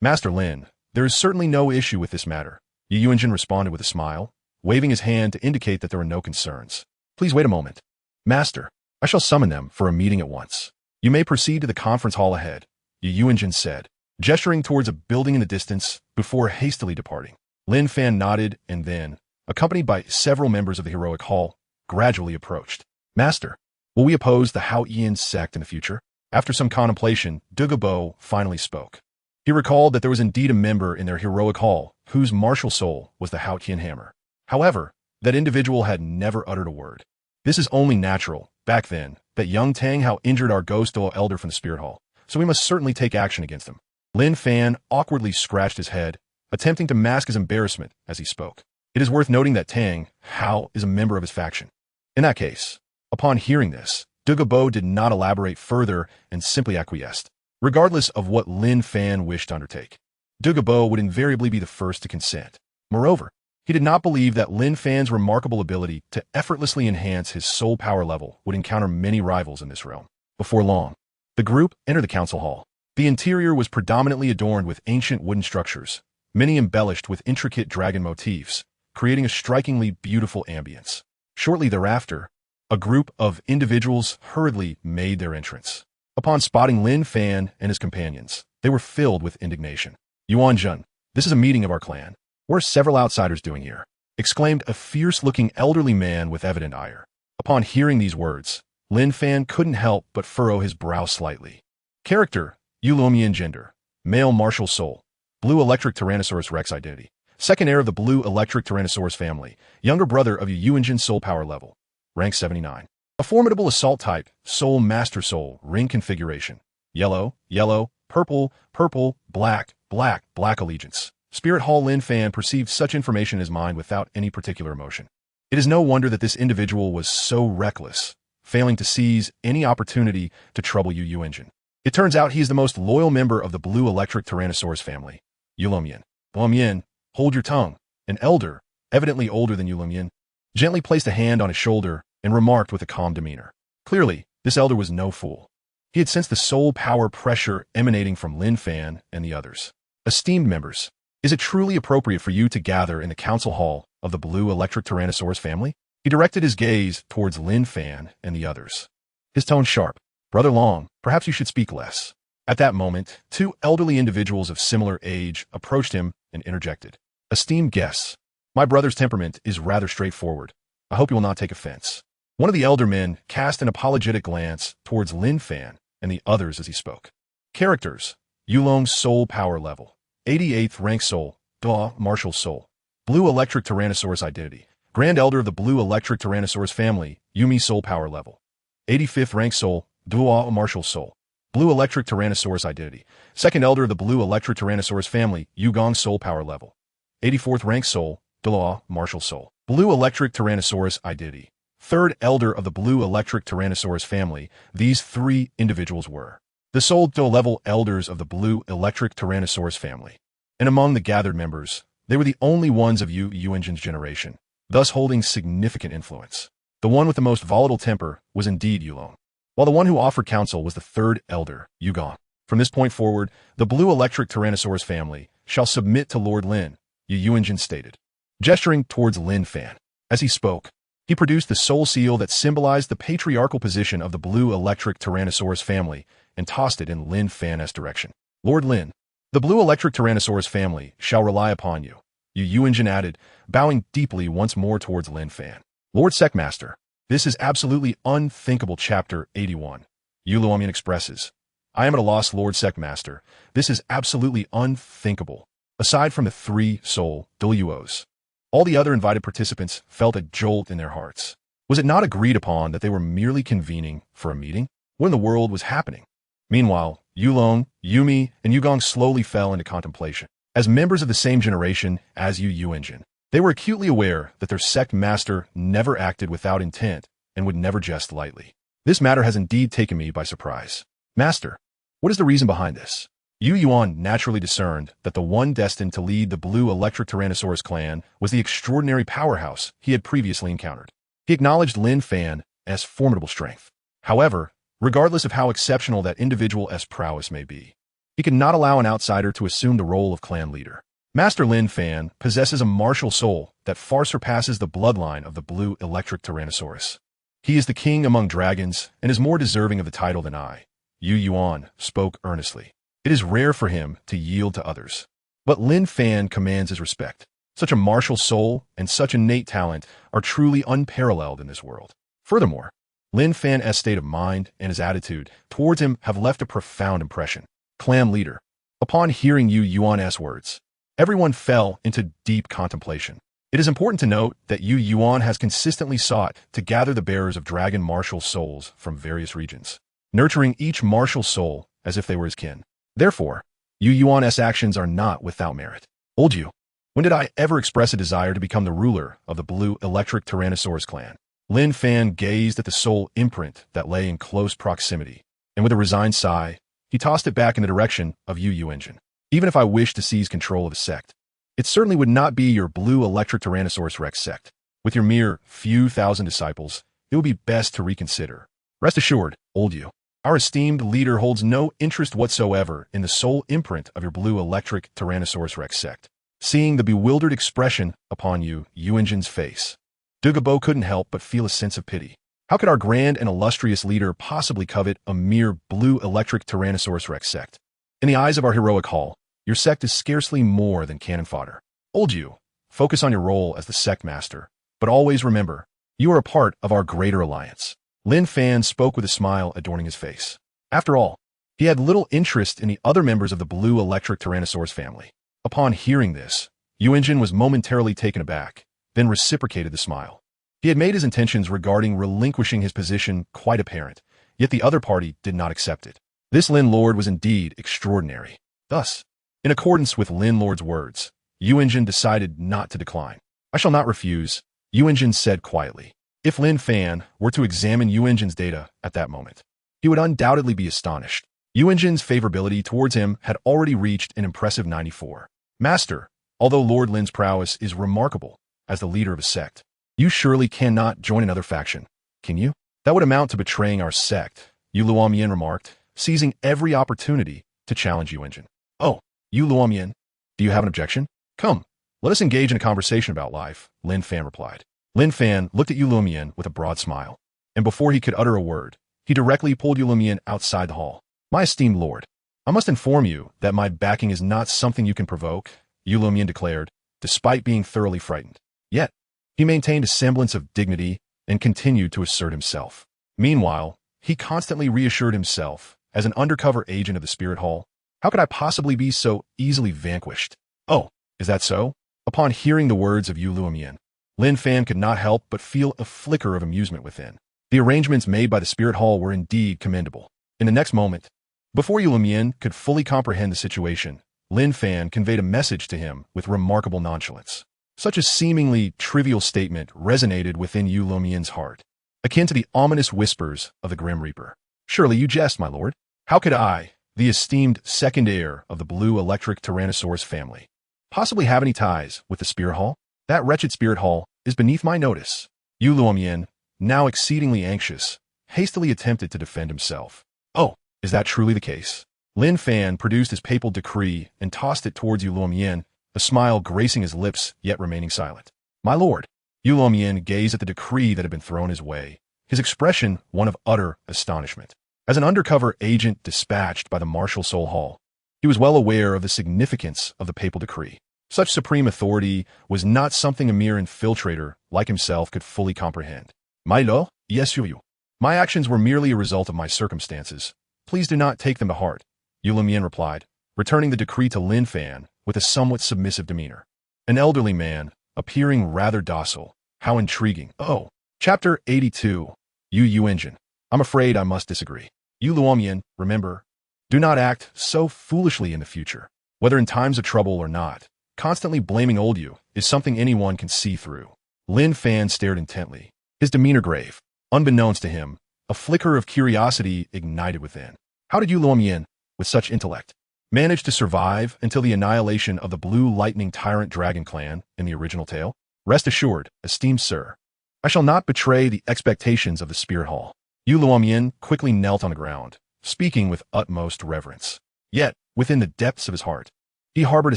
Master Lin, there is certainly no issue with this matter, Yu Yuanjin responded with a smile, waving his hand to indicate that there were no concerns. Please wait a moment. Master, I shall summon them for a meeting at once. You may proceed to the conference hall ahead, Yu Yuanjin said, gesturing towards a building in the distance before hastily departing. Lin Fan nodded and then, accompanied by several members of the heroic hall, gradually approached. Master, will we oppose the Haotian sect in the future? After some contemplation, Dugu Bo finally spoke. He recalled that there was indeed a member in their heroic hall whose martial soul was the Haotian hammer. However, that individual had never uttered a word. This is only natural, back then, that young Tang Hao injured our ghost elder from the spirit hall, so we must certainly take action against him. Lin Fan awkwardly scratched his head, attempting to mask his embarrassment as he spoke. It is worth noting that Tang Hao is a member of his faction. In that case, upon hearing this, Dugu Bo did not elaborate further and simply acquiesced. Regardless of what Lin Fan wished to undertake, Dugu Bo would invariably be the first to consent. Moreover, he did not believe that Lin Fan's remarkable ability to effortlessly enhance his soul power level would encounter many rivals in this realm. Before long, the group entered the council hall. The interior was predominantly adorned with ancient wooden structures, many embellished with intricate dragon motifs, creating a strikingly beautiful ambience. Shortly thereafter, a group of individuals hurriedly made their entrance. Upon spotting Lin Fan and his companions, they were filled with indignation. Yuanjun, this is a meeting of our clan. What are several outsiders doing here? Exclaimed a fierce-looking elderly man with evident ire. Upon hearing these words, Lin Fan couldn't help but furrow his brow slightly. Character, Yulomian gender, male martial soul, blue electric Tyrannosaurus Rex identity, second heir of the blue electric Tyrannosaurus family, younger brother of Yu Yuanjin soul power level, rank 79. A formidable assault type, soul master soul, ring configuration, yellow, yellow, purple, purple, black, black, black allegiance. Spirit Hall Lin Fan perceived such information in his mind without any particular emotion. It is no wonder that this individual was so reckless, failing to seize any opportunity to trouble Yu Yuanjin. It turns out he is the most loyal member of the blue electric Tyrannosaurus family, Yulomian. Yulomian, hold your tongue. An elder, evidently older than Yulomian, gently placed a hand on his shoulder and remarked with a calm demeanor. Clearly, this elder was no fool. He had sensed the soul power pressure emanating from Lin Fan and the others. Esteemed members, is it truly appropriate for you to gather in the council hall of the blue electric Tyrannosaurus family? He directed his gaze towards Lin Fan and the others. His tone sharp. Brother Long, perhaps you should speak less. At that moment, two elderly individuals of similar age approached him and interjected. Esteemed guests, my brother's temperament is rather straightforward. I hope you will not take offense. One of the elder men cast an apologetic glance towards Lin Fan and the others as he spoke. Characters, Yulong's soul power level, 88th rank soul, Duo, martial soul. Blue electric Tyrannosaurus identity. Grand Elder of the Blue Electric Tyrannosaurus family, Yumi soul power level. 85th rank soul, Duo martial soul. Blue Electric Tyrannosaurus identity. Second Elder of the Blue Electric Tyrannosaurus family, Yugang soul power level. 84th rank soul, Douluo martial soul. Blue Electric Tyrannosaurus identity. Third Elder of the Blue Electric Tyrannosaurus family, these three individuals were the sole level elders of the Blue Electric Tyrannosaurus family. And among the gathered members, they were the only ones of Yu Yuanjin's generation, thus holding significant influence. The one with the most volatile temper was indeed Yulong, while the one who offered counsel was the third elder, Yugang. From this point forward, the Blue Electric Tyrannosaurus family shall submit to Lord Lin, Yu Yuanjin stated, gesturing towards Lin Fan. As he spoke, he produced the soul seal that symbolized the patriarchal position of the Blue Electric Tyrannosaurus family and tossed it in Lin Fan's direction. Lord Lin, the Blue Electric Tyrannosaurus family shall rely upon you, Yu Yuanjin added, bowing deeply once more towards Lin Fan. Lord Secmaster, this is absolutely unthinkable. Chapter 81. Yu Luomian expresses, I am at a loss, Lord Secmaster. This is absolutely unthinkable. Aside from the three soul Douluos, all the other invited participants felt a jolt in their hearts. Was it not agreed upon that they were merely convening for a meeting? What in the world was happening? Meanwhile, Yulong, Yumi, and Yugang slowly fell into contemplation. As members of the same generation as Yu Yuanjin, they were acutely aware that their sect master never acted without intent and would never jest lightly. This matter has indeed taken me by surprise. Master, what is the reason behind this? Yu Yuan naturally discerned that the one destined to lead the Blue Electric Tyrannosaurus clan was the extraordinary powerhouse he had previously encountered. He acknowledged Lin Fan as formidable strength. However, regardless of how exceptional that individual's prowess may be, he could not allow an outsider to assume the role of clan leader. Master Lin Fan possesses a martial soul that far surpasses the bloodline of the Blue Electric Tyrannosaurus. He is the king among dragons and is more deserving of the title than I. Yu Yuan spoke earnestly. It is rare for him to yield to others, but Lin Fan commands his respect. Such a martial soul and such innate talent are truly unparalleled in this world. Furthermore, Lin Fan's state of mind and his attitude towards him have left a profound impression. Clan leader. Upon hearing Yu Yuan's words, everyone fell into deep contemplation. It is important to note that Yu Yuan has consistently sought to gather the bearers of dragon martial souls from various regions, nurturing each martial soul as if they were his kin. Therefore, Yu Yuan's actions are not without merit. Old Yu, when did I ever express a desire to become the ruler of the Blue Electric Tyrannosaurus clan? Lin Fan gazed at the soul imprint that lay in close proximity, and with a resigned sigh, he tossed it back in the direction of Yu Yuanjin. Even if I wished to seize control of a sect, it certainly would not be your Blue Electric Tyrannosaurus Rex sect. With your mere few thousand disciples, it would be best to reconsider. Rest assured, old Yu, our esteemed leader holds no interest whatsoever in the soul imprint of your Blue Electric Tyrannosaurus Rex sect. Seeing the bewildered expression upon Yu Yuanjin's face, Dugu Bo couldn't help but feel a sense of pity. How could our grand and illustrious leader possibly covet a mere Blue Electric Tyrannosaurus Rex sect? In the eyes of our heroic hall, your sect is scarcely more than cannon fodder. Old Yu, focus on your role as the sect master, but always remember, you are a part of our greater alliance. Lin Fan spoke with a smile adorning his face. After all, he had little interest in the other members of the Blue Electric Tyrannosaurus family. Upon hearing this, Yuanjin was momentarily taken aback, then reciprocated the smile. He had made his intentions regarding relinquishing his position quite apparent, yet the other party did not accept it. This Lin Lord was indeed extraordinary. Thus, in accordance with Lin Lord's words, Yuanjin decided not to decline. I shall not refuse, Yuanjin said quietly. If Lin Fan were to examine Yuanjin's data at that moment, he would undoubtedly be astonished. Yuanjin's favorability towards him had already reached an impressive 94. Master, although Lord Lin's prowess is remarkable as the leader of a sect, you surely cannot join another faction, can you? That would amount to betraying our sect, Yu Luomian remarked, seizing every opportunity to challenge Yuanjin. Oh, Yu Luomian, do you have an objection? Come, let us engage in a conversation about life, Lin Fan replied. Lin Fan looked at Yu Luomian with a broad smile, and before he could utter a word, he directly pulled Yu Luomian outside the hall. My esteemed lord, I must inform you that my backing is not something you can provoke, Yu Luomian declared, despite being thoroughly frightened. Yet, he maintained a semblance of dignity and continued to assert himself. Meanwhile, he constantly reassured himself, as an undercover agent of the Spirit Hall, how could I possibly be so easily vanquished? Oh, Is that so? Upon hearing the words of Yu Luomian, Lin Fan could not help but feel a flicker of amusement within. The arrangements made by the spirit hall were indeed commendable. In the next moment, before Yu Luomian could fully comprehend the situation, Lin Fan conveyed a message to him with remarkable nonchalance. Such a seemingly trivial statement resonated within Yu Luomian's heart, akin to the ominous whispers of the Grim Reaper. Surely you jest, my lord. How could I, the esteemed second heir of the blue electric Tyrannosaurus family, possibly have any ties with the spirit hall? That wretched spirit hall is beneath my notice. Yu Luomian, now exceedingly anxious, hastily attempted to defend himself. Oh, is that truly the case? Lin Fan produced his papal decree and tossed it towards Yu Luomian, a smile gracing his lips yet remaining silent. My lord. Yu Luomian gazed at the decree that had been thrown his way, his expression one of utter astonishment. As an undercover agent dispatched by the Martial Soul Hall, he was well aware of the significance of the papal decree. Such supreme authority was not something a mere infiltrator like himself could fully comprehend. My lord, yes you. My actions were merely a result of my circumstances. Please do not take them to heart, Yu Luomian replied, returning the decree to Lin Fan with a somewhat submissive demeanor. An elderly man, appearing rather docile. How intriguing. Oh. Chapter 82. Yu Engine. I'm afraid I must disagree. Yu Luomian, remember, do not act so foolishly in the future. Whether in times of trouble or not, constantly blaming old you is something anyone can see through. Lin Fan stared intently, his demeanor grave. Unbeknownst to him, a flicker of curiosity ignited within. How did Yu Luomian, with such intellect, manage to survive until the annihilation of the Blue Lightning Tyrant Dragon Clan in the original tale? Rest assured, esteemed sir, I shall not betray the expectations of the Spirit Hall. Yu Luomian quickly knelt on the ground, speaking with utmost reverence. Yet, within the depths of his heart, he harbored a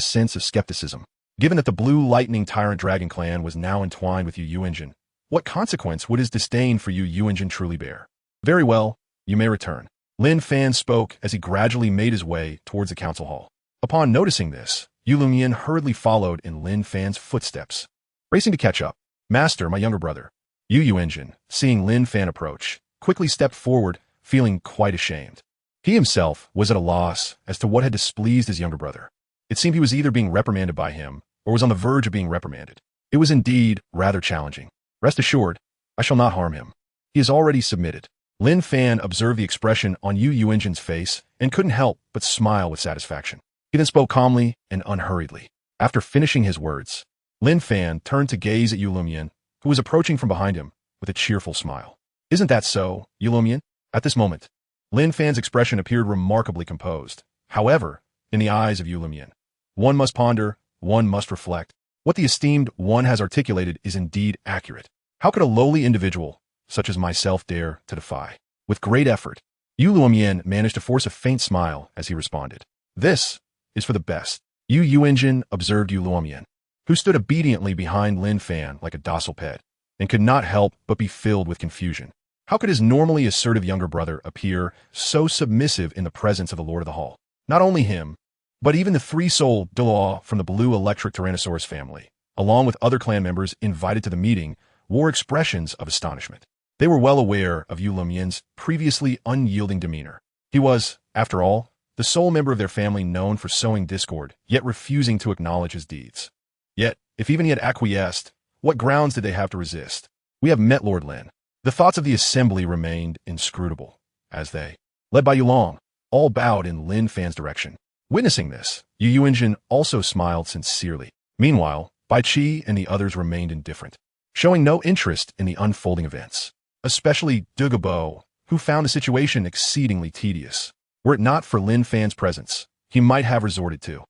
sense of skepticism. Given that the Blue Lightning Tyrant Dragon Clan was now entwined with Yu Engine, what consequence would his disdain for Yu Engine truly bear? Very well, you may return. Lin Fan spoke as he gradually made his way towards the council hall. Upon noticing this, Yu Luomian hurriedly followed in Lin Fan's footsteps, racing to catch up. Master, my younger brother. Yu Engine, seeing Lin Fan approach, quickly stepped forward, feeling quite ashamed. He himself was at a loss as to what had displeased his younger brother. It seemed he was either being reprimanded by him or was on the verge of being reprimanded. It was indeed rather challenging. Rest assured, I shall not harm him. He has already submitted. Lin Fan observed the expression on Yu Engine's face and couldn't help but smile with satisfaction. He then spoke calmly and unhurriedly. After finishing his words, Lin Fan turned to gaze at Yu Luomian, who was approaching from behind him with a cheerful smile. Isn't that so, Yu Luomian? At this moment, Lin Fan's expression appeared remarkably composed. However, in the eyes of Yu Luomian, one must ponder, one must reflect. What the esteemed one has articulated is indeed accurate. How could a lowly individual, such as myself, dare to defy? With great effort, Yu Luomian managed to force a faint smile as he responded. This is for the best. Yu Engine observed Yu Luomian, who stood obediently behind Lin Fan like a docile pet, and could not help but be filled with confusion. How could his normally assertive younger brother appear so submissive in the presence of the Lord of the Hall? Not only him, but even the three-soul Douluo from the Blue Electric Tyrannosaurus family, along with other clan members invited to the meeting, wore expressions of astonishment. They were well aware of Yu Luomian's previously unyielding demeanor. He was, after all, the sole member of their family known for sowing discord, yet refusing to acknowledge his deeds. Yet, if even he had acquiesced, what grounds did they have to resist? We have met Lord Lin. The thoughts of the assembly remained inscrutable, as they, led by Yulong, all bowed in Lin Fan's direction. Witnessing this, Yu Engine also smiled sincerely. Meanwhile, Bai Qi and the others remained indifferent, showing no interest in the unfolding events, especially Dugu Bo, who found the situation exceedingly tedious. Were it not for Lin Fan's presence, he might have resorted to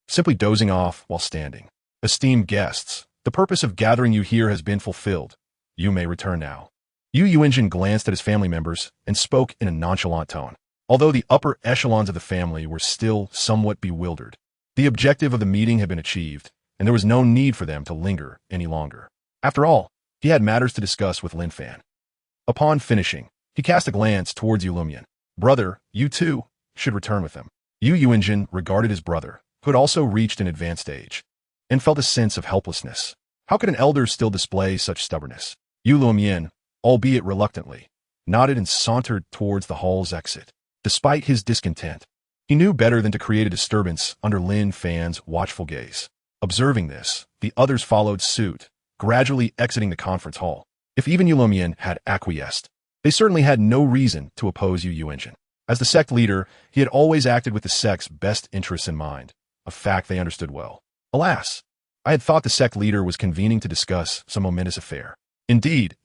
simply dozing off while standing. Esteemed guests, the purpose of gathering you here has been fulfilled. You may return now. Yu Engine glanced at his family members and spoke in a nonchalant tone. Although the upper echelons of the family were still somewhat bewildered, the objective of the meeting had been achieved, and there was no need for them to linger any longer. After all, he had matters to discuss with Lin Fan. Upon finishing, he cast a glance towards Yu Luomian. Brother, you too should return with him. Yu Engine regarded his brother, who had also reached an advanced age, and felt a sense of helplessness. How could an elder still display such stubbornness? Yu Luomian, albeit reluctantly, nodded and sauntered towards the hall's exit. Despite his discontent, he knew better than to create a disturbance under Lin Fan's watchful gaze. Observing this, the others followed suit, gradually exiting the conference hall. If even Yu Lumian had acquiesced, they certainly had no reason to oppose Yu Yuanjin. As the sect leader, he had always acted with the sect's best interests in mind, a fact they understood well. Alas, I had thought the sect leader was convening to discuss some momentous affair. Indeed,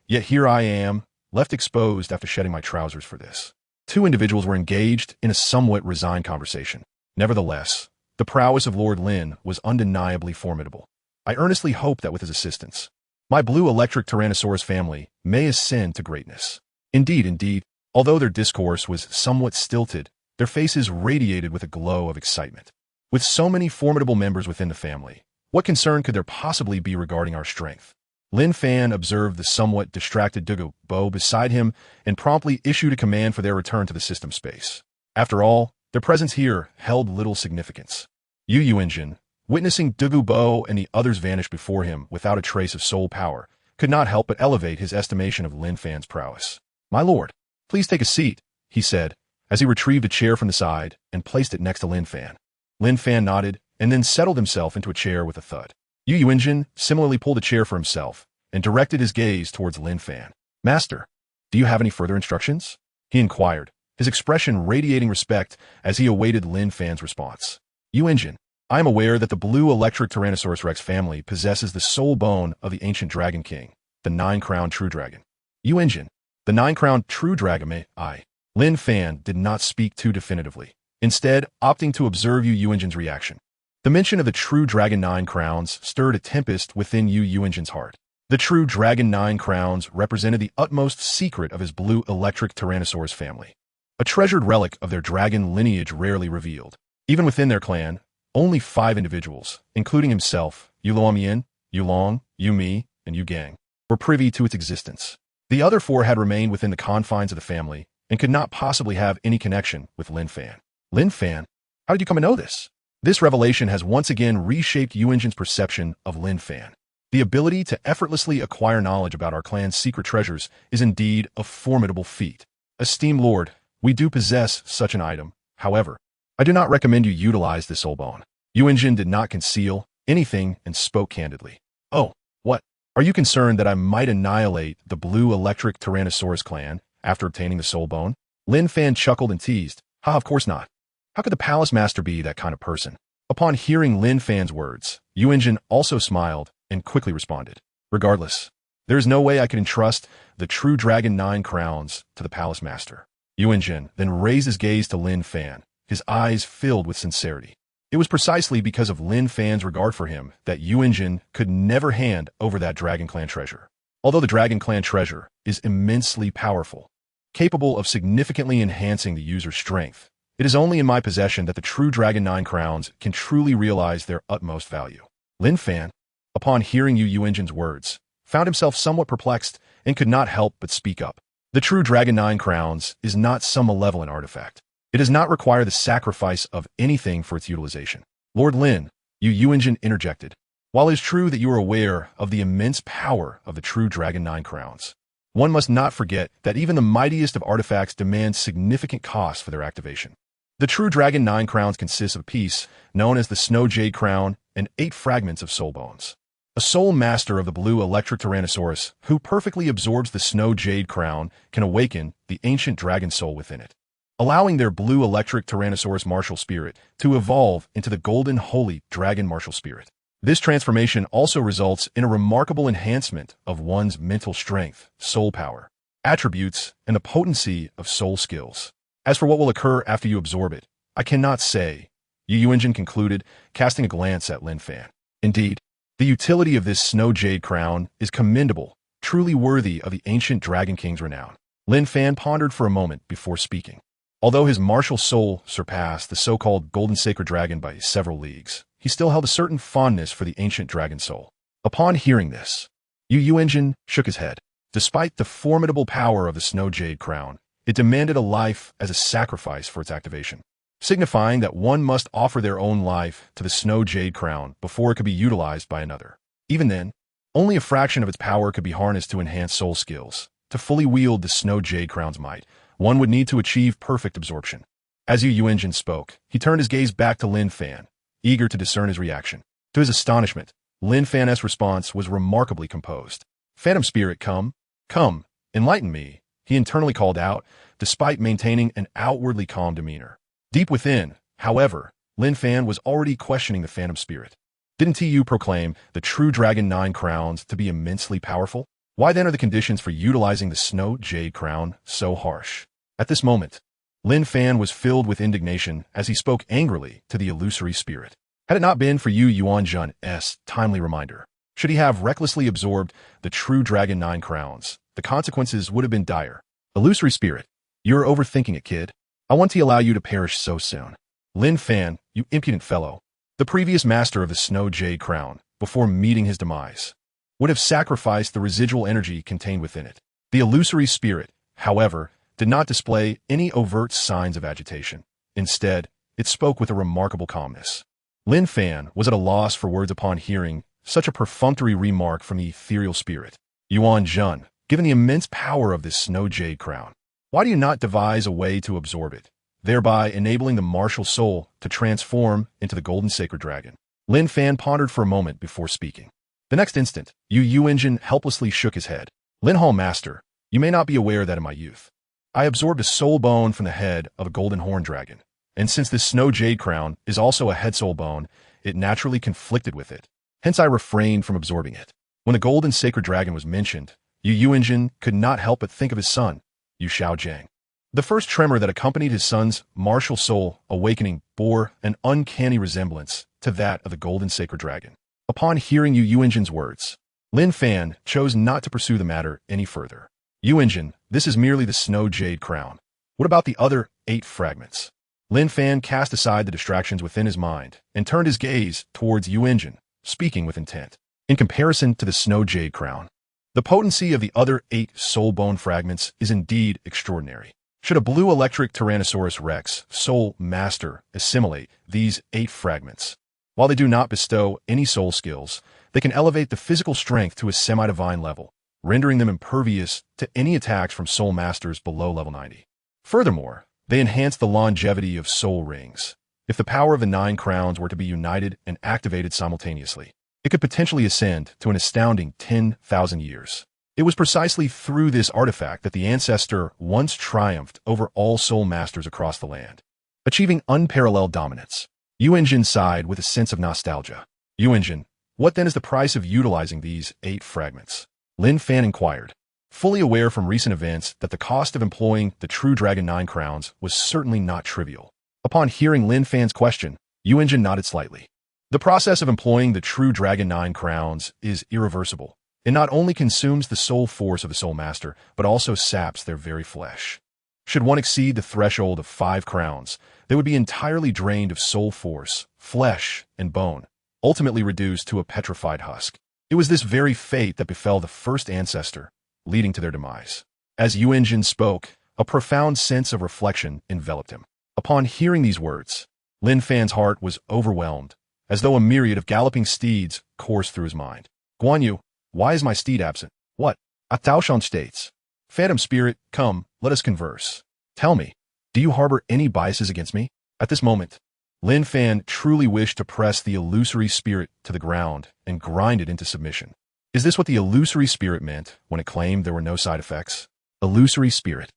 yet here I am, left exposed after shedding my trousers for this. Two individuals were engaged in a somewhat resigned conversation. Nevertheless, the prowess of Lord Lin was undeniably formidable. I earnestly hope that with his assistance, my blue electric Tyrannosaurus family may ascend to greatness. Indeed, although their discourse was somewhat stilted, their faces radiated with a glow of excitement. With so many formidable members within the family, what concern could there possibly be regarding our strength? Lin Fan observed the somewhat distracted Dugu Bo beside him and promptly issued a command for their return to the system space. After all, their presence here held little significance. Yu Yuanjin, witnessing Dugu Bo and the others vanish before him without a trace of soul power, could not help but elevate his estimation of Lin Fan's prowess. "My lord, please take a seat," he said, as he retrieved a chair from the side and placed it next to Lin Fan. Lin Fan nodded and then settled himself into a chair with a thud. Yu Yuanjin similarly pulled a chair for himself and directed his gaze towards Lin Fan. "Master, do you have any further instructions?" he inquired, his expression radiating respect as he awaited Lin Fan's response. "Yu Yuanjin, I am aware that the blue electric Tyrannosaurus Rex family possesses the soul bone of the ancient Dragon King, the nine-crowned true dragon. Yu Yuanjin, the nine-crowned true dragon may I." Lin Fan did not speak too definitively, instead opting to observe Yu Yuanjin's reaction. The mention of the true dragon 9 crowns stirred a tempest within Yu Yuanjin's heart. The true dragon 9 crowns represented the utmost secret of his blue electric Tyrannosaurus family, a treasured relic of their dragon lineage rarely revealed. Even within their clan, only 5 individuals, including himself, Yu Luomian, Yu Long, Yu Mi, and Yu Gang, were privy to its existence. The other 4 had remained within the confines of the family and could not possibly have any connection with Lin Fan. "Lin Fan, how did you come to know this?" This revelation has once again reshaped Yu Yuanjin's perception of Lin Fan. The ability to effortlessly acquire knowledge about our clan's secret treasures is indeed a formidable feat. Esteemed Lord, we do possess such an item. However, I do not recommend you utilize this soul bone. Yu Yuanjin did not conceal anything and spoke candidly. "Oh, what? Are you concerned that I might annihilate the blue electric Tyrannosaurus clan after obtaining the soul bone?" Lin Fan chuckled and teased. "Ha, of course not. How could the palace master be that kind of person?" Upon hearing Lin Fan's words, Yu Yuanjin also smiled and quickly responded. "Regardless, there is no way I could entrust the true dragon 9 crowns to the palace master." Yu Yuanjin then raised his gaze to Lin Fan, his eyes filled with sincerity. It was precisely because of Lin Fan's regard for him that Yu Yuanjin could never hand over that Dragon Clan treasure. Although the Dragon Clan treasure is immensely powerful, capable of significantly enhancing the user's strength, it is only in my possession that the true Dragon 9 crowns can truly realize their utmost value. Lin Fan, upon hearing Yu Yuanjin's words, found himself somewhat perplexed and could not help but speak up. The true Dragon 9 crowns is not some malevolent artifact. It does not require the sacrifice of anything for its utilization. "Lord Lin," Yu Yuanjin interjected, "while it is true that you are aware of the immense power of the true Dragon 9 crowns, one must not forget that even the mightiest of artifacts demand significant costs for their activation. The true Dragon 9 crowns consists of a piece known as the Snow Jade Crown and 8 fragments of soul bones. A soul master of the blue electric Tyrannosaurus who perfectly absorbs the Snow Jade Crown can awaken the ancient dragon soul within it, allowing their blue electric Tyrannosaurus martial spirit to evolve into the golden holy dragon martial spirit. This transformation also results in a remarkable enhancement of one's mental strength, soul power, attributes, and the potency of soul skills. As for what will occur after you absorb it, I cannot say," Yu Yuanjin concluded, casting a glance at Lin Fan. "Indeed, the utility of this Snow Jade Crown is commendable, truly worthy of the ancient Dragon King's renown." Lin Fan pondered for a moment before speaking. Although his martial soul surpassed the so-called Golden Sacred Dragon by several leagues, he still held a certain fondness for the ancient dragon soul. Upon hearing this, Yu Yuanjin shook his head. Despite the formidable power of the Snow Jade Crown, it demanded a life as a sacrifice for its activation, signifying that one must offer their own life to the Snow Jade Crown before it could be utilized by another. Even then, only a fraction of its power could be harnessed to enhance soul skills. To fully wield the Snow Jade Crown's might, one would need to achieve perfect absorption. As Yu Yuanjin spoke, he turned his gaze back to Lin Fan, eager to discern his reaction. To his astonishment, Lin Fan's response was remarkably composed. "Phantom spirit, come, come, enlighten me," he internally called out, despite maintaining an outwardly calm demeanor. Deep within, however, Lin Fan was already questioning the phantom spirit. Didn't you proclaim the true dragon 9 crowns to be immensely powerful? Why then are the conditions for utilizing the snow jade crown so harsh? At this moment, Lin Fan was filled with indignation as he spoke angrily to the illusory spirit. Had it not been for Yu Yuanjun's timely reminder, should he have recklessly absorbed the true dragon 9 crowns, the consequences would have been dire. Illusory spirit, you're overthinking it, kid. I want to allow you to perish so soon. Lin Fan, you impudent fellow, the previous master of the snow jade crown, before meeting his demise, would have sacrificed the residual energy contained within it. The illusory spirit, however, did not display any overt signs of agitation. Instead, it spoke with a remarkable calmness. Lin Fan was at a loss for words upon hearing such a perfunctory remark from the ethereal spirit. Yuanjun, given the immense power of this snow jade crown, why do you not devise a way to absorb it, thereby enabling the martial soul to transform into the golden sacred dragon? Lin Fan pondered for a moment before speaking. The next instant, Yu Yuanjun helplessly shook his head. Lin Hall Master, you may not be aware that in my youth, I absorbed a soul bone from the head of a golden horn dragon. And since this snow jade crown is also a head soul bone, it naturally conflicted with it. Hence I refrained from absorbing it. When the golden sacred dragon was mentioned, Yu Yuanjun could not help but think of his son, Yu Xiaogang. The first tremor that accompanied his son's martial soul awakening bore an uncanny resemblance to that of the golden sacred dragon. Upon hearing Yu Yuanjun's words, Lin Fan chose not to pursue the matter any further. Yuanjun, this is merely the snow jade crown. What about the other 8 fragments? Lin Fan cast aside the distractions within his mind and turned his gaze towards Yuanjun, speaking with intent. In comparison to the snow jade crown, the potency of the other 8 soul bone fragments is indeed extraordinary. Should a blue electric Tyrannosaurus Rex soul master assimilate these 8 fragments, while they do not bestow any soul skills, they can elevate the physical strength to a semi-divine level, rendering them impervious to any attacks from soul masters below level 90. Furthermore, they enhance the longevity of soul rings. If the power of the 9 crowns were to be united and activated simultaneously, it could potentially ascend to an astounding 10,000 years. It was precisely through this artifact that the ancestor once triumphed over all soul masters across the land, achieving unparalleled dominance. Yuanjun sighed with a sense of nostalgia. Yuanjun, what then is the price of utilizing these 8 fragments? Lin Fan inquired, fully aware from recent events that the cost of employing the true Dragon 9 crowns was certainly not trivial. Upon hearing Lin Fan's question, Yuanjun nodded slightly. The process of employing the true Dragon 9 crowns is irreversible. It not only consumes the soul force of the soul master, but also saps their very flesh. Should one exceed the threshold of 5 crowns, they would be entirely drained of soul force, flesh, and bone, ultimately reduced to a petrified husk. It was this very fate that befell the first ancestor, leading to their demise. As Yuanjun spoke, a profound sense of reflection enveloped him. Upon hearing these words, Lin Fan's heart was overwhelmed, as though a myriad of galloping steeds coursed through his mind. Guan Yu, why is my steed absent? What? Ataoshan states. Phantom spirit, come, let us converse. Tell me, do you harbor any biases against me? At this moment, Lin Fan truly wished to press the illusory spirit to the ground and grind it into submission. Is this what the illusory spirit meant when it claimed there were no side effects? Illusory spirit.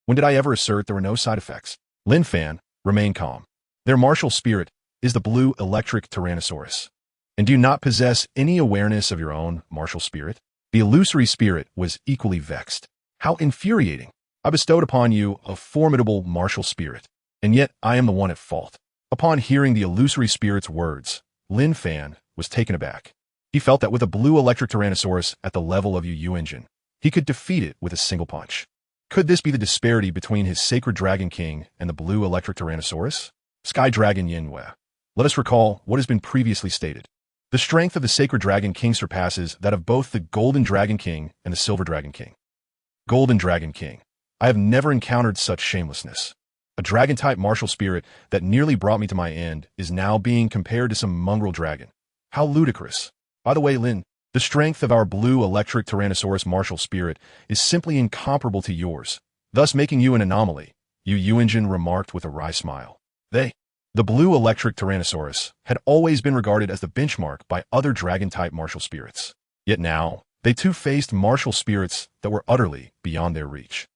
When did I ever assert there were no side effects? Lin Fan, remain calm. Their martial spirit is the blue electric Tyrannosaurus. And do you not possess any awareness of your own martial spirit? The illusory spirit was equally vexed. How infuriating. I bestowed upon you a formidable martial spirit, and yet I am the one at fault. Upon hearing the illusory spirit's words, Lin Fan was taken aback. He felt that with a blue electric Tyrannosaurus at the level of Yu Yuanjun, he could defeat it with a single punch. Could this be the disparity between his sacred Dragon King and the blue electric Tyrannosaurus? Sky Dragon Yenhue. Let us recall what has been previously stated. The strength of the sacred Dragon King surpasses that of both the Golden Dragon King and the Silver Dragon King. Golden Dragon King. I have never encountered such shamelessness. A dragon-type martial spirit that nearly brought me to my end is now being compared to some mongrel dragon. How ludicrous. By the way, Lin, the strength of our blue electric Tyrannosaurus martial spirit is simply incomparable to yours, thus making you an anomaly, Yu Yuanjun remarked with a wry smile. They The blue electric Tyrannosaurus had always been regarded as the benchmark by other dragon-type martial spirits. Yet now, they too faced martial spirits that were utterly beyond their reach.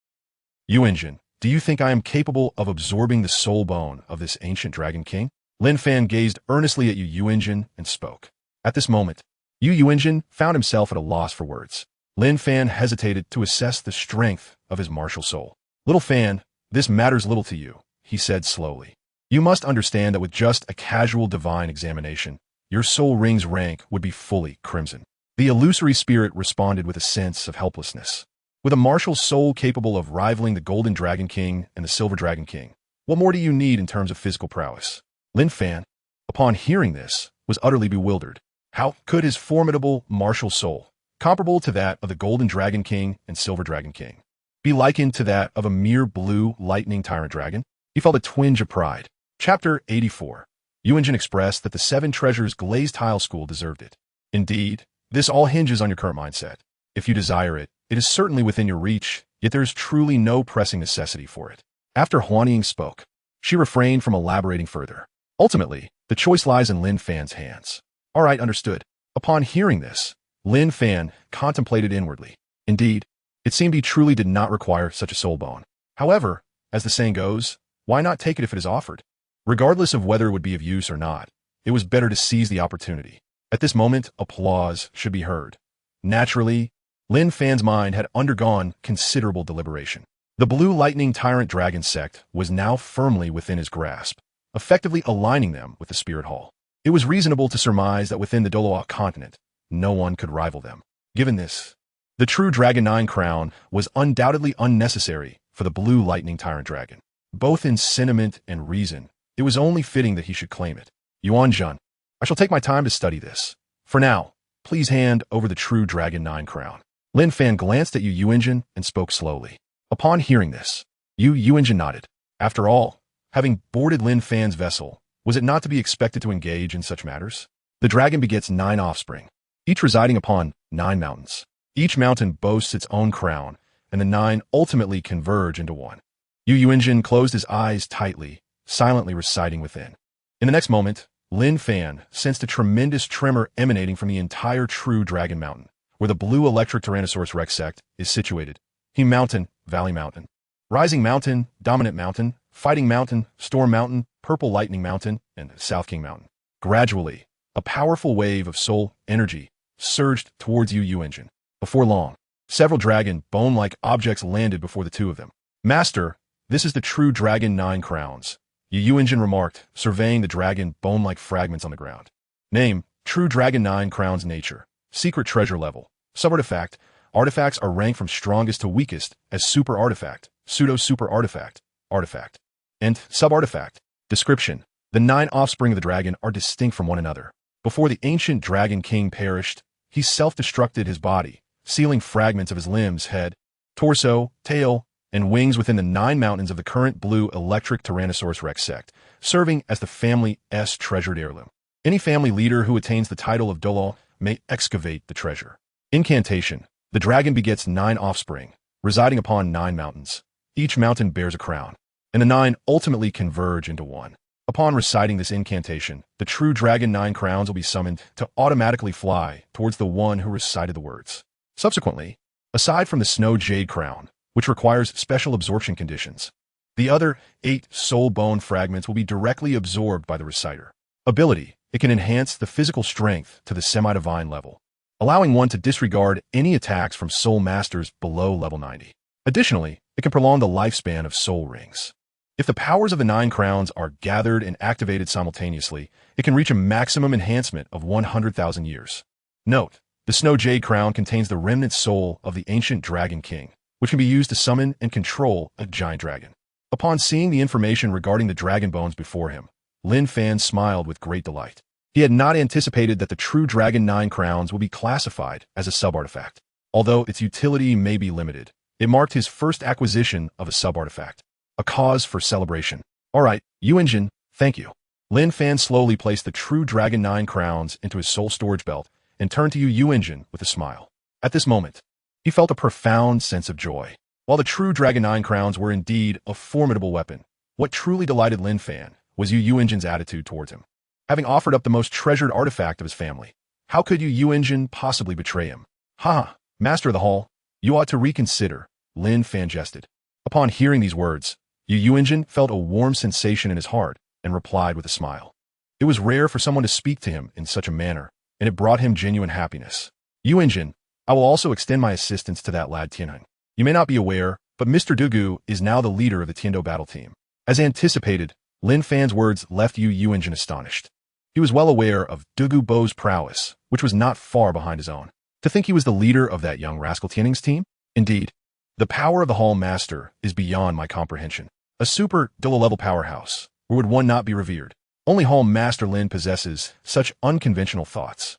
Yuanjin, do you think I am capable of absorbing the soul bone of this ancient dragon king? Lin Fan gazed earnestly at Yu Yuanjin and spoke. At this moment, Yu Yuanjin found himself at a loss for words. Lin Fan hesitated to assess the strength of his martial soul. Little Fan, this matters little to you, he said slowly. You must understand that with just a casual divine examination, your soul ring's rank would be fully crimson. The illusory spirit responded with a sense of helplessness. With a martial soul capable of rivaling the Golden Dragon King and the Silver Dragon King, what more do you need in terms of physical prowess? Lin Fan, upon hearing this, was utterly bewildered. How could his formidable martial soul, comparable to that of the Golden Dragon King and Silver Dragon King, be likened to that of a mere blue lightning tyrant dragon? He felt a twinge of pride. Chapter 84. Yuanjin expressed that the Seven Treasures Glazed Tile School deserved it. Indeed, this all hinges on your current mindset. If you desire it, it is certainly within your reach, yet there is truly no pressing necessity for it. After Huanying spoke, she refrained from elaborating further. Ultimately, the choice lies in Lin Fan's hands. All right, understood. Upon hearing this, Lin Fan contemplated inwardly. Indeed, it seemed he truly did not require such a soul bone. However, as the saying goes, why not take it if it is offered? Regardless of whether it would be of use or not, it was better to seize the opportunity. At this moment, applause should be heard. Naturally, Lin Fan's mind had undergone considerable deliberation. The Blue Lightning Tyrant Dragon sect was now firmly within his grasp, effectively aligning them with the Spirit Hall. It was reasonable to surmise that within the Douluo Continent, no one could rival them. Given this, the true Dragon 9 crown was undoubtedly unnecessary for the Blue Lightning Tyrant Dragon. Both in sentiment and reason, it was only fitting that he should claim it. Yuanjun, I shall take my time to study this. For now, please hand over the true Dragon 9 crown. Lin Fan glanced at Yu Yuanjin and spoke slowly. Upon hearing this, Yu Yuanjin nodded. After all, having boarded Lin Fan's vessel, was it not to be expected to engage in such matters? The dragon begets 9 offspring, each residing upon 9 mountains. Each mountain boasts its own crown, and the 9 ultimately converge into one. Yu Yuanjin closed his eyes tightly, silently reciting within. In the next moment, Lin Fan sensed a tremendous tremor emanating from the entire true Dragon Mountain, where the blue electric Tyrannosaurus Rex sect is situated. He Mountain, Valley Mountain, Rising Mountain, Dominant Mountain, Fighting Mountain, Storm Mountain, Purple Lightning Mountain, and South King Mountain. Gradually, a powerful wave of soul energy surged towards Yu Yuanjin. Before long, several dragon bone-like objects landed before the two of them. Master, this is the true Dragon 9 crowns, Yu Yuanjin remarked, surveying the dragon bone-like fragments on the ground. Name, True Dragon 9 Crowns Nature. Secret Treasure Level. Sub-Artifact. Artifacts are ranked from strongest to weakest as Super Artifact, Pseudo-Super Artifact, Artifact, and Sub-Artifact. Description. The 9 offspring of the dragon are distinct from one another. Before the ancient Dragon King perished, he self-destructed his body, sealing fragments of his limbs, head, torso, tail, and wings within the 9 mountains of the current blue electric Tyrannosaurus Rex sect, serving as the family's treasured heirloom. Any family leader who attains the title of Douluo may excavate the treasure. Incantation. The dragon begets 9 offspring, residing upon 9 mountains. Each mountain bears a crown, and the 9 ultimately converge into one. Upon reciting this incantation, the true Dragon 9 crowns will be summoned to automatically fly towards the one who recited the words. Subsequently, aside from the Snow Jade crown, which requires special absorption conditions, the other 8 soul bone fragments will be directly absorbed by the reciter. Ability. It can enhance the physical strength to the semi-divine level, allowing one to disregard any attacks from soul masters below level 90. Additionally, it can prolong the lifespan of soul rings. If the powers of the 9 crowns are gathered and activated simultaneously, it can reach a maximum enhancement of 100,000 years. Note, the Snow Jade crown contains the remnant soul of the ancient Dragon King, which can be used to summon and control a giant dragon. Upon seeing the information regarding the dragon bones before him, Lin Fan smiled with great delight. He had not anticipated that the true Dragon 9 crowns would be classified as a sub-artifact. Although its utility may be limited, it marked his first acquisition of a sub-artifact, a cause for celebration. All right, Yuanjin, thank you. Lin Fan slowly placed the true Dragon 9 crowns into his soul storage belt and turned to Yu Yuanjin with a smile. At this moment, he felt a profound sense of joy. While the true Dragon 9 crowns were indeed a formidable weapon, what truly delighted Lin Fan was Yu Yuanjin's attitude towards him. Having offered up the most treasured artifact of his family, how could Yu Yuanjin possibly betray him? Ha! Master of the Hall, you ought to reconsider, Lin Fan jested. Upon hearing these words, Yu Yuanjin felt a warm sensation in his heart and replied with a smile. It was rare for someone to speak to him in such a manner, and it brought him genuine happiness. Yuanjin, I will also extend my assistance to that lad Tianheng. You may not be aware, but Mr. Dugu is now the leader of the Tiando battle team. As anticipated, Lin Fan's words left Yu Yuanjin astonished. He was well aware of Dugu Bo's prowess, which was not far behind his own. To think he was the leader of that young rascal Tianheng's team? Indeed, the power of the Hall Master is beyond my comprehension. A super Douluo-level powerhouse, or would one not be revered? Only Hall Master Lin possesses such unconventional thoughts.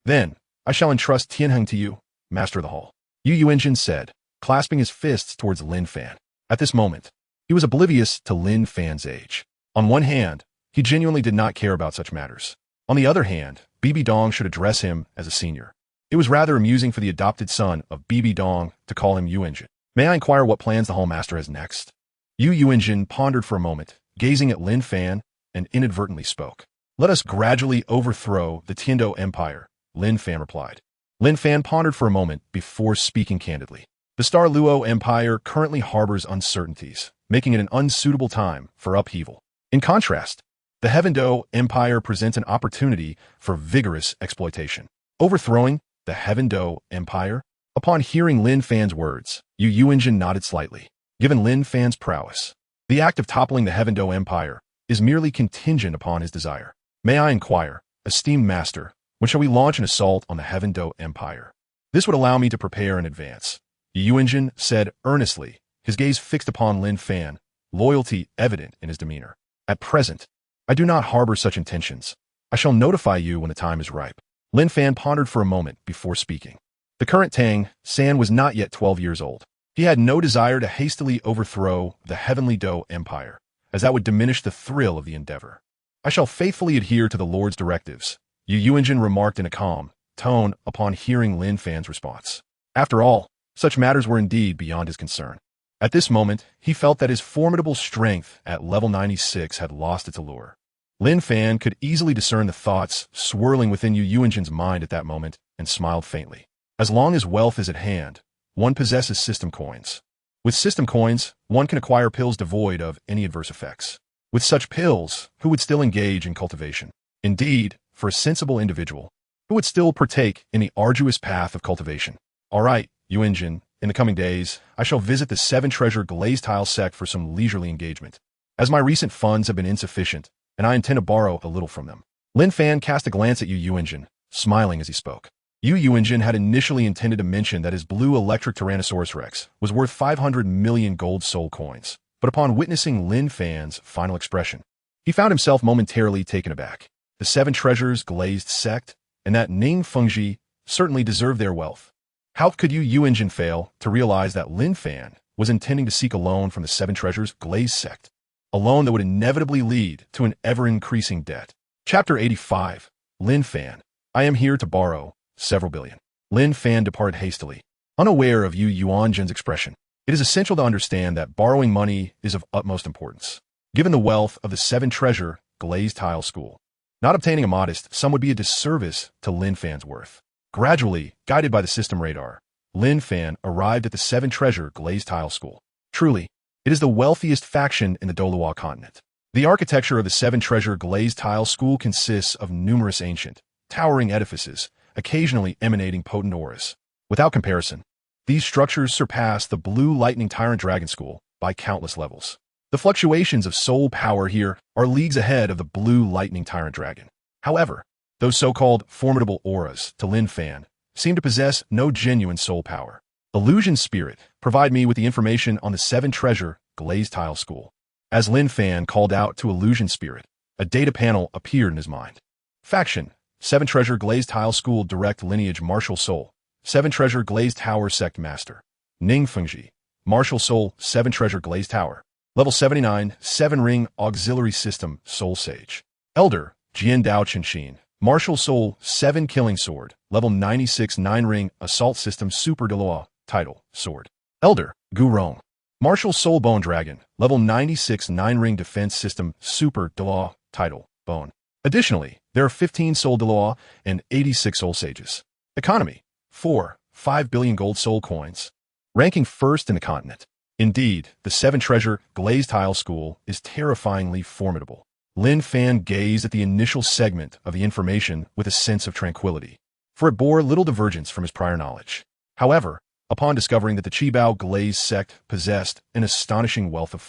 Then, I shall entrust Tianheng to you, Master of the Hall, Yu Yuanjin said, clasping his fists towards Lin Fan. At this moment, he was oblivious to Lin Fan's age. On one hand, he genuinely did not care about such matters. On the other hand, Bibi Dong should address him as a senior. It was rather amusing for the adopted son of Bibi Dong to call him Yuanjin. May I inquire what plans the Hall Master has next? Yu Yuanjin pondered for a moment, gazing at Lin Fan, and inadvertently spoke. Let us gradually overthrow the Tiando Empire, Lin Fan replied. Lin Fan pondered for a moment before speaking candidly. The Star Luo Empire currently harbors uncertainties, making it an unsuitable time for upheaval. In contrast, the Heaven Dou Empire presents an opportunity for vigorous exploitation. Overthrowing the Heaven Dou Empire? Upon hearing Lin Fan's words, Yu Yuanjin nodded slightly. Given Lin Fan's prowess, the act of toppling the Heaven Dou Empire is merely contingent upon his desire. May I inquire, esteemed master, when shall we launch an assault on the Heaven Dou Empire? This would allow me to prepare in advance, Yu Yuanjin said earnestly, his gaze fixed upon Lin Fan, loyalty evident in his demeanor. At present, I do not harbor such intentions. I shall notify you when the time is ripe. Lin Fan pondered for a moment before speaking. The current Tang San was not yet 12 years old. He had no desire to hastily overthrow the Heavenly Dou Empire, as that would diminish the thrill of the endeavor. I shall faithfully adhere to the Lord's directives, Yu Yuanjin remarked in a calm tone upon hearing Lin Fan's response. After all, such matters were indeed beyond his concern. At this moment, he felt that his formidable strength at level 96 had lost its allure. Lin Fan could easily discern the thoughts swirling within Yu Yuanjin's mind at that moment and smiled faintly. As long as wealth is at hand, one possesses system coins. With system coins, one can acquire pills devoid of any adverse effects. With such pills, who would still engage in cultivation? Indeed, for a sensible individual, who would still partake in the arduous path of cultivation? All right, Yuanjin, in the coming days, I shall visit the 7-treasure glazed tile sect for some leisurely engagement, as my recent funds have been insufficient, and I intend to borrow a little from them. Lin Fan cast a glance at Yu Yuanjin, smiling as he spoke. Yu Yuanjin had initially intended to mention that his blue electric Tyrannosaurus Rex was worth 500 million gold soul coins, but upon witnessing Lin Fan's final expression, he found himself momentarily taken aback. The 7 treasures glazed sect, and that Ning Fengji certainly deserved their wealth. How could Yu Yuanjin fail to realize that Lin Fan was intending to seek a loan from the 7 treasures glazed sect, a loan that would inevitably lead to an ever-increasing debt? Chapter 85, Lin Fan, I am here to borrow several billion. Lin Fan departed hastily, unaware of Yu Yuanjin's expression. It is essential to understand that borrowing money is of utmost importance. Given the wealth of the 7-treasure glazed tile school, not obtaining a modest sum would be a disservice to Lin Fan's worth. Gradually, guided by the system radar, Lin Fan arrived at the 7-treasure glazed tile school. Truly, it is the wealthiest faction in the Douluo Continent. The architecture of the 7-treasure glazed tile school consists of numerous ancient, towering edifices, occasionally emanating potent auras. Without comparison, these structures surpass the Blue Lightning Tyrant Dragon School by countless levels. The fluctuations of soul power here are leagues ahead of the Blue Lightning Tyrant Dragon. However, those so-called formidable auras to Lin Fan seem to possess no genuine soul power. Illusion Spirit provide me with the information on the 7-treasure glazed tile school. As Lin Fan called out to Illusion Spirit, a data panel appeared in his mind. Faction, 7-treasure glazed tile school direct lineage martial soul, 7-treasure glazed tower sect master. Ning Fengji, martial soul, 7-treasure glazed tower. Level 79, 7-ring auxiliary system, soul sage. Elder, Jian Dao Chen, martial soul, 7 killing sword. Level 96, 9-ring assault system, super Douluo, title, sword. Elder, Gu Rong, Martial Soul Bone Dragon, level 96 9-ring defense system super Douluo title, bone. Additionally, there are 15 Soul Douluo and 86 Soul Sages. Economy, 5 billion gold soul coins. Ranking first in the continent. Indeed, the 7-treasure glazed tile school is terrifyingly formidable. Lin Fan gazed at the initial segment of the information with a sense of tranquility, for it bore little divergence from his prior knowledge. However, upon discovering that the Qibao glazed sect possessed an astonishing wealth of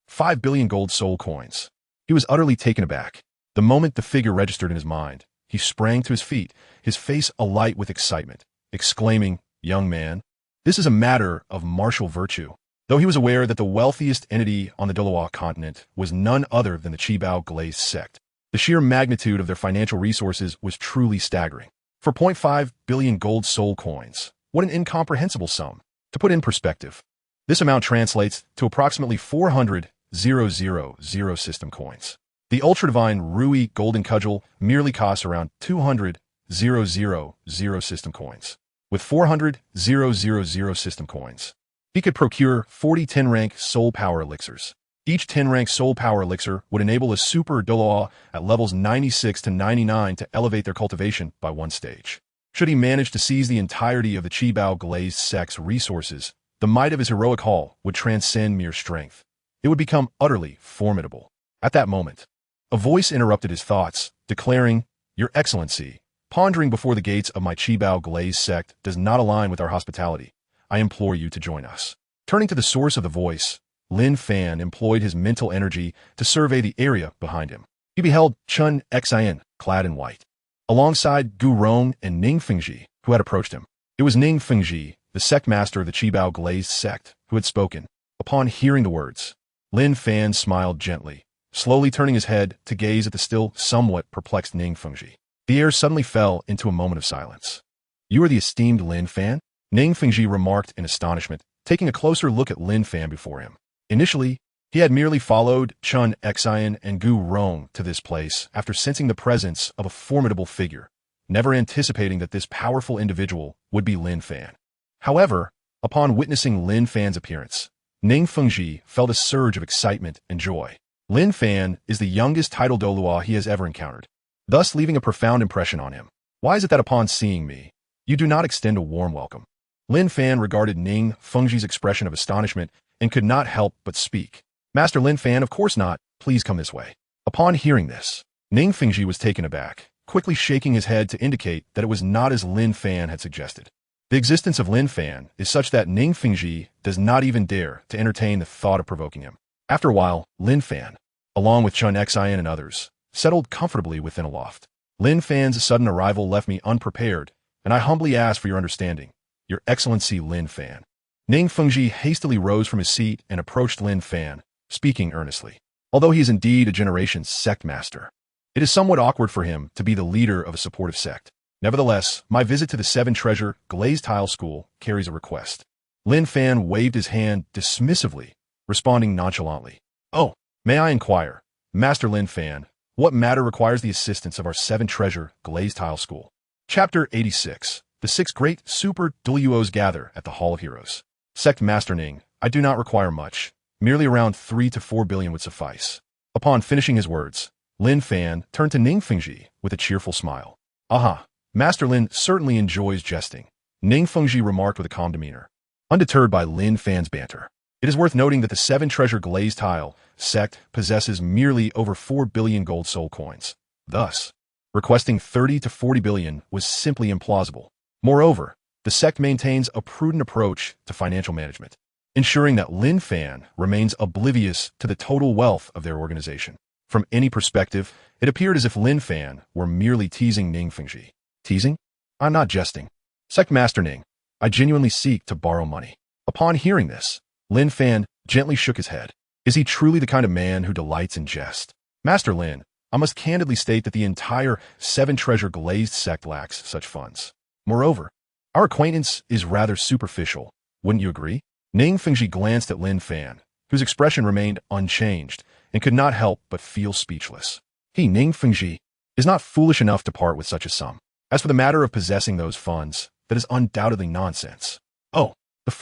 5 billion gold soul coins, he was utterly taken aback. The moment the figure registered in his mind, he sprang to his feet, his face alight with excitement, exclaiming, "Young man, this is a matter of martial virtue." Though he was aware that the wealthiest entity on the Douluo Continent was none other than the Qibao glazed sect, the sheer magnitude of their financial resources was truly staggering. For 0.5 billion gold soul coins, what an incomprehensible sum. To put in perspective, this amount translates to approximately 400,000 system coins. The ultra-divine Rui Golden Cudgel merely costs around 200,000 system coins. With 400,000 system coins, he could procure 40 10-rank soul power elixirs. Each 10-rank soul power elixir would enable a super Douluo at levels 96 to 99 to elevate their cultivation by 1 stage. Should he manage to seize the entirety of the Qibao glazed sect's resources, the might of his heroic haul would transcend mere strength. It would become utterly formidable. At that moment, a voice interrupted his thoughts, declaring, "Your Excellency, pondering before the gates of my Qibao glazed sect does not align with our hospitality. I implore you to join us." Turning to the source of the voice, Lin Fan employed his mental energy to survey the area behind him. He beheld Chen Xian, clad in white, alongside Gu Rong and Ning Fengji, who had approached him. It was Ning Fengji, the sect master of the Qibao glazed sect, who had spoken. Upon hearing the words, Lin Fan smiled gently, slowly turning his head to gaze at the still somewhat perplexed Ning Fengji. The air suddenly fell into a moment of silence. "You are the esteemed Lin Fan?" Ning Fengji remarked in astonishment, taking a closer look at Lin Fan before him. Initially, he had merely followed Chen Xian and Gu Rong to this place after sensing the presence of a formidable figure, never anticipating that this powerful individual would be Lin Fan. However, upon witnessing Lin Fan's appearance, Ning Fengji felt a surge of excitement and joy. Lin Fan is the youngest title Douluo he has ever encountered, thus leaving a profound impression on him. Why is it that upon seeing me, you do not extend a warm welcome? Lin Fan regarded Ning Fengji's expression of astonishment and could not help but speak. "Master Lin Fan, of course not. Please come this way." Upon hearing this, Ning Fengji was taken aback, quickly shaking his head to indicate that it was not as Lin Fan had suggested. The existence of Lin Fan is such that Ning Fengji does not even dare to entertain the thought of provoking him. After a while, Lin Fan, along with Chen Xian and others, settled comfortably within a loft. "Lin Fan's sudden arrival left me unprepared, and I humbly ask for your understanding. Your Excellency Lin Fan." Ning Fengji hastily rose from his seat and approached Lin Fan, speaking earnestly. Although he is indeed a generation's sect master, it is somewhat awkward for him to be the leader of a supportive sect. Nevertheless, my visit to the 7-treasure glazed tile school carries a request. Lin Fan waved his hand dismissively, responding nonchalantly. "Oh, may I inquire, Master Lin Fan, what matter requires the assistance of our 7-treasure glazed tile school?" Chapter 86. The 6 great super Douluos gather at the Hall of Heroes. Sect Master Ning, I do not require much. Merely around 3 to 4 billion would suffice. Upon finishing his words, Lin Fan turned to Ning Fengji with a cheerful smile. "Aha, Master Lin certainly enjoys jesting," Ning Fengji remarked with a calm demeanor, undeterred by Lin Fan's banter. It is worth noting that the 7-treasure glazed tile sect possesses merely over 4 billion gold soul coins. Thus, requesting 30 to 40 billion was simply implausible. Moreover, the sect maintains a prudent approach to financial management, ensuring that Lin Fan remains oblivious to the total wealth of their organization. From any perspective, it appeared as if Lin Fan were merely teasing Ning Fengji. Teasing? I'm not jesting. Sect Master Ning, I genuinely seek to borrow money. Upon hearing this, Lin Fan gently shook his head. Is he truly the kind of man who delights in jest? Master Lin, I must candidly state that the entire 7-treasure glazed sect lacks such funds. Moreover, our acquaintance is rather superficial, wouldn't you agree? Ning Fengji glanced at Lin Fan, whose expression remained unchanged, and could not help but feel speechless. He, Ning Fengji, is not foolish enough to part with such a sum. As for the matter of possessing those funds, that is undoubtedly nonsense. Oh, the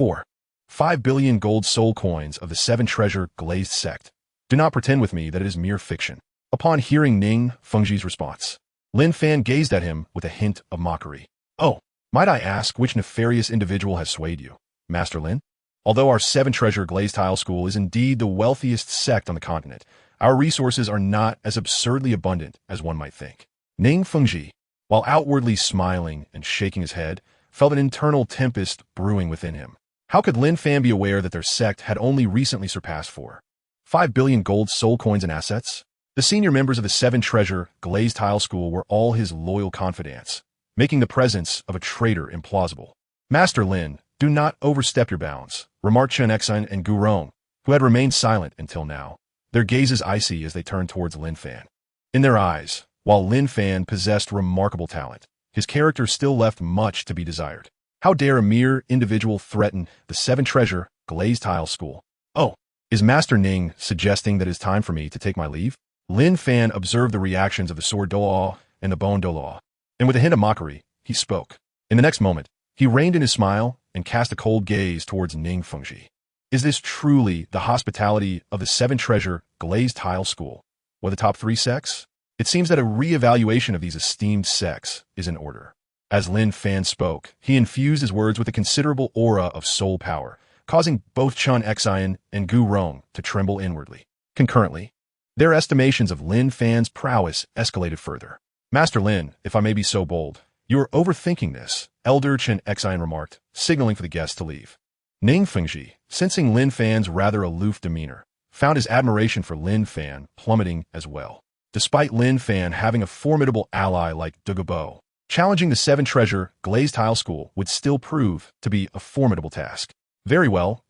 5 billion gold soul coins of the seven treasure glazed sect. Do not pretend with me that it is mere fiction. Upon hearing Ning Fengji's response, Lin Fan gazed at him with a hint of mockery. Oh, might I ask which nefarious individual has swayed you, Master Lin? Although our seven treasure glazed tile school is indeed the wealthiest sect on the continent, our resources are not as absurdly abundant as one might think. Ning Fengji, while outwardly smiling and shaking his head, felt an internal tempest brewing within him. How could Lin Fan be aware that their sect had only recently surpassed 5 billion gold soul coins and assets? The senior members of the seven treasure glazed tile school were all his loyal confidants, making the presence of a traitor implausible. Master Lin, do not overstep your bounds, remarked Chen and Gu Rong, who had remained silent until now, their gazes icy as they turned towards Lin Fan. In their eyes, while Lin Fan possessed remarkable talent, his character still left much to be desired. How dare a mere individual threaten the seven treasure glazed tile school? Oh, is Master Ning suggesting that it is time for me to take my leave? Lin Fan observed the reactions of the sword Douluo and the bone Douluo, and with a hint of mockery, he spoke. In the next moment, he reined in his smile and cast a cold gaze towards Ning Fengji. Is this truly the hospitality of the seven treasure glazed tile school, or the top three sects? It seems that a re-evaluation of these esteemed sects is in order. As Lin Fan spoke, he infused his words with a considerable aura of soul power, causing both Chen and Gu Rong to tremble inwardly. Concurrently, their estimations of Lin Fan's prowess escalated further. Master Lin, if I may be so bold, you are overthinking this, Elder Chen remarked, signaling for the guests to leave. Ning Fengji, sensing Lin Fan's rather aloof demeanor, found his admiration for Lin Fan plummeting as well. Despite Lin Fan having a formidable ally like Dugu Bo, challenging the seven treasure glazed tile school would still prove to be a formidable task. Very well,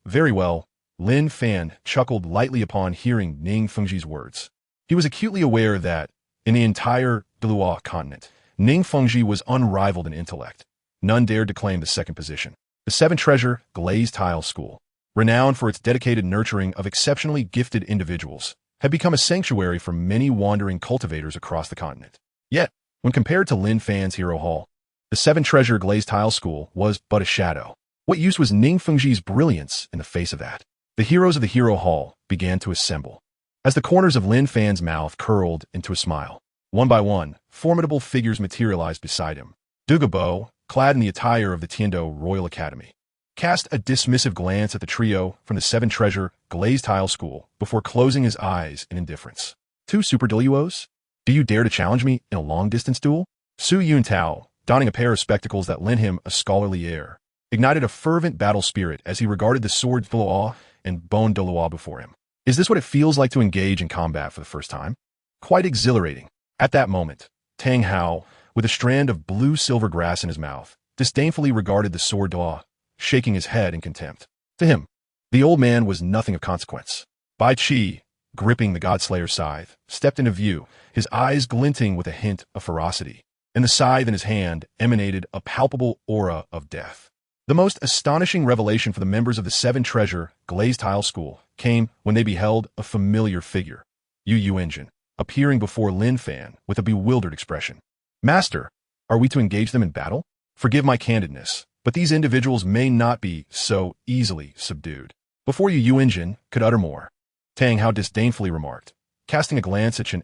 Lin Fan chuckled lightly upon hearing Ning Fengji's words. He was acutely aware that, in the entire Douluo Continent, Ning Fengji was unrivaled in intellect. None dared to claim the second position. The seven treasure glazed tile school, renowned for its dedicated nurturing of exceptionally gifted individuals, had become a sanctuary for many wandering cultivators across the continent. Yet, when compared to Lin Fan's Hero Hall, the seven treasure glazed tile school was but a shadow. What use was Ning Fengji's brilliance in the face of that? The heroes of the Hero Hall began to assemble. As the corners of Lin Fan's mouth curled into a smile, one by one, formidable figures materialized beside him. Dugu Bo, clad in the attire of the Tiando Royal Academy, cast a dismissive glance at the trio from the seven treasure glazed tile school before closing his eyes in indifference. Two super Douluos? Do you dare to challenge me in a long-distance duel? Su Yuntao, donning a pair of spectacles that lent him a scholarly air, ignited a fervent battle spirit as he regarded the sword Douluo and bone Douluo before him. Is this what it feels like to engage in combat for the first time? Quite exhilarating. At that moment, Tang Hao, with a strand of blue-silver grass in his mouth, disdainfully regarded the sword Douluo, shaking his head in contempt. To him, the old man was nothing of consequence. Bai Qi, gripping the Godslayer scythe, stepped into view, his eyes glinting with a hint of ferocity, and the scythe in his hand emanated a palpable aura of death. The most astonishing revelation for the members of the seven treasure glazed tile school came when they beheld a familiar figure, Yu Yuanjun, appearing before Lin Fan with a bewildered expression. Master, are we to engage them in battle? Forgive my candidness, but these individuals may not be so easily subdued. Before Yu Yuanjun could utter more, Tang Hao disdainfully remarked, casting a glance at Chen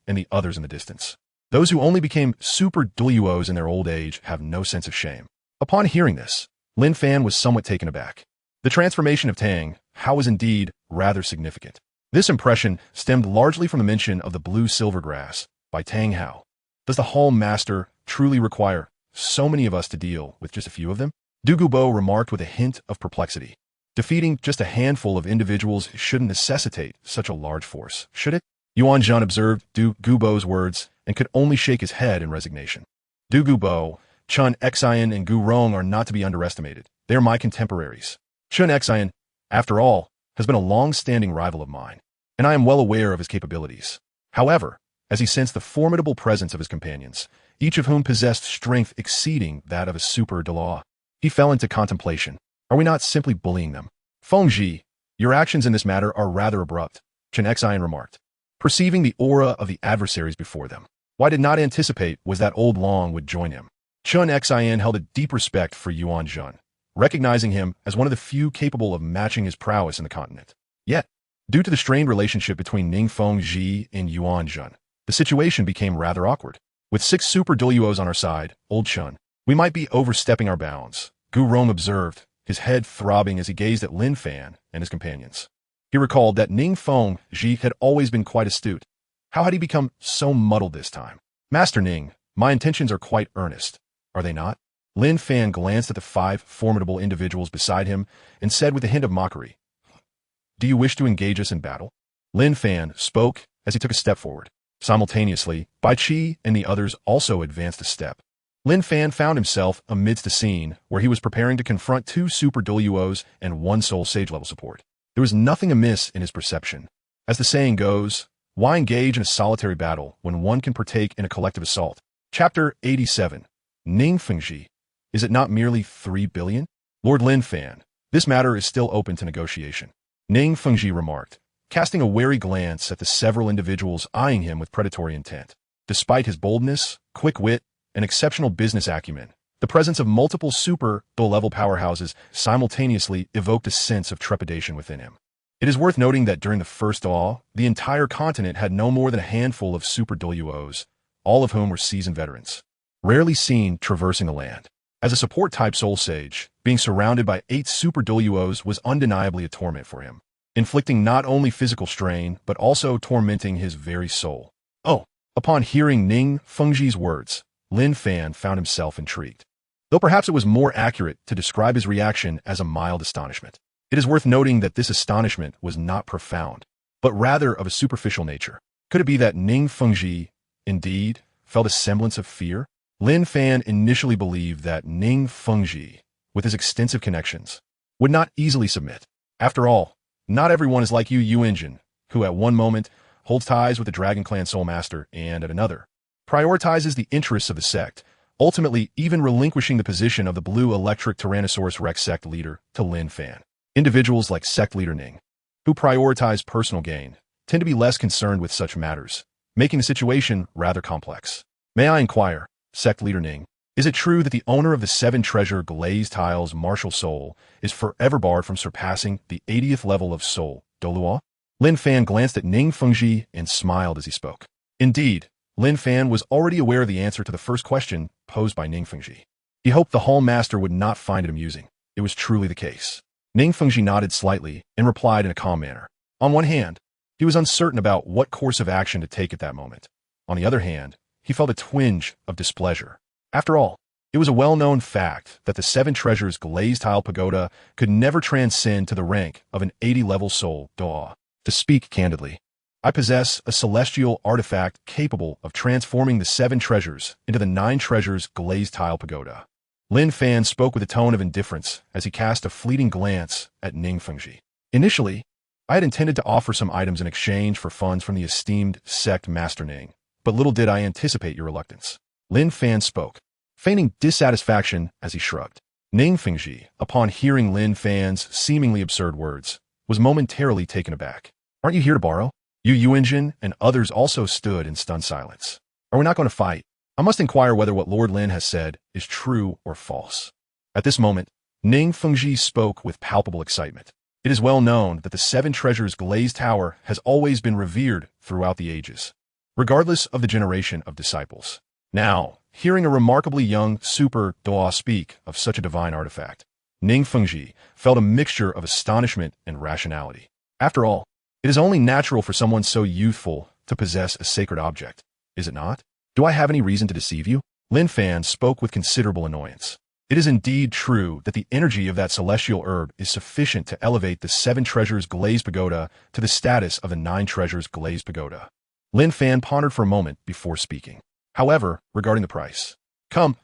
and the others in the distance. Those who only became super Douluos in their old age have no sense of shame. Upon hearing this, Lin Fan was somewhat taken aback. The transformation of Tang Hao was indeed rather significant. This impression stemmed largely from the mention of the blue-silver grass by Tang Hao. Does the Hall Master truly require so many of us to deal with just a few of them? Dugu Bo remarked with a hint of perplexity. Defeating just a handful of individuals shouldn't necessitate such a large force, should it? Yuanzhan observed Dugu Bo's words and could only shake his head in resignation. Dugu Bo, Chen and Gu Rong are not to be underestimated. They are my contemporaries. Chen, after all, has been a long-standing rival of mine, and I am well aware of his capabilities. However, as he sensed the formidable presence of his companions, each of whom possessed strength exceeding that of a super Douluo, he fell into contemplation. Are we not simply bullying them? Fengji, your actions in this matter are rather abrupt, Chen remarked, perceiving the aura of the adversaries before them. Why did not anticipate was that old Long would join him. Chen held a deep respect for Yuanzhan, recognizing him as one of the few capable of matching his prowess in the continent. Yet, due to the strained relationship between Ning Fengji and Yuan Jun, the situation became rather awkward. With 6 super Douluos on our side, old Chen, we might be overstepping our bounds, Gu Rong observed, his head throbbing as he gazed at Lin Fan and his companions. He recalled that Ning Fengji had always been quite astute. How had he become so muddled this time? Master Ning, my intentions are quite earnest, are they not? Lin Fan glanced at the 5 formidable individuals beside him and said with a hint of mockery, "Do you wish to engage us in battle?" Lin Fan spoke as he took a step forward. Simultaneously, Bai Qi and the others also advanced a step. Lin Fan found himself amidst a scene where he was preparing to confront 2 super Douluos and 1 soul sage-level support. There was nothing amiss in his perception. As the saying goes, why engage in a solitary battle when one can partake in a collective assault? Chapter 87. Ning Fengji. Is it not merely 3 billion? Lord Lin Fan, this matter is still open to negotiation. Ning Fengji remarked, casting a wary glance at the several individuals eyeing him with predatory intent. Despite his boldness, quick wit, and exceptional business acumen, the presence of multiple super low-level powerhouses simultaneously evoked a sense of trepidation within him. It is worth noting that during the first awe, the entire continent had no more than a handful of super Douluos, all of whom were seasoned veterans, rarely seen traversing the land. As a support-type soul sage, being surrounded by 8 super Douluos was undeniably a torment for him, inflicting not only physical strain, but also tormenting his very soul. Oh! Upon hearing Ning Fengji's words, Lin Fan found himself intrigued. Though perhaps it was more accurate to describe his reaction as a mild astonishment. It is worth noting that this astonishment was not profound, but rather of a superficial nature. Could it be that Ning Fengji, indeed, felt a semblance of fear? Lin Fan initially believed that Ning Fengji, with his extensive connections, would not easily submit. After all, not everyone is like Yu Yuanjin, who at one moment holds ties with the Dragon Clan Soul Master and at another prioritizes the interests of the sect, ultimately even relinquishing the position of the Blue Electric Tyrannosaurus Rex sect leader to Lin Fan. Individuals like sect leader Ning, who prioritize personal gain, tend to be less concerned with such matters, making the situation rather complex. May I inquire, sect leader Ning, is it true that the owner of the 7 treasure glazed tiles martial soul is forever barred from surpassing the 80th level of soul, Douluo? Lin Fan glanced at Ning Fengji and smiled as he spoke. Indeed, Lin Fan was already aware of the answer to the first question posed by Ning Fengji. He hoped the Hall Master would not find it amusing. It was truly the case. Ning Fengji nodded slightly and replied in a calm manner. On one hand, he was uncertain about what course of action to take at that moment. On the other hand, he felt a twinge of displeasure. After all, it was a well-known fact that the 7 treasures glazed tile pagoda could never transcend to the rank of an 80-level soul Doa. To speak candidly, I possess a celestial artifact capable of transforming the 7 treasures into the 9 treasures glazed tile pagoda. Lin Fan spoke with a tone of indifference as he cast a fleeting glance at Ning Fengji. Initially, I had intended to offer some items in exchange for funds from the esteemed sect Master Ning, but little did I anticipate your reluctance. Lin Fan spoke, feigning dissatisfaction as he shrugged. Ning Fengji, upon hearing Lin Fan's seemingly absurd words, was momentarily taken aback. Aren't you here to borrow? Yu Yuanjin and others also stood in stunned silence. Are we not going to fight? I must inquire whether what Lord Lin has said is true or false. At this moment, Ning Fengji spoke with palpable excitement. It is well known that the 7 treasures glazed tower has always been revered throughout the ages, regardless of the generation of disciples. Now, hearing a remarkably young super Doa speak of such a divine artifact, Ning Fengji felt a mixture of astonishment and rationality. After all, it is only natural for someone so youthful to possess a sacred object, is it not? Do I have any reason to deceive you? Lin Fan spoke with considerable annoyance. It is indeed true that the energy of that celestial herb is sufficient to elevate the 7 treasures glazed pagoda to the status of the 9 treasures glazed pagoda. Lin Fan pondered for a moment before speaking. However, regarding the price. Come,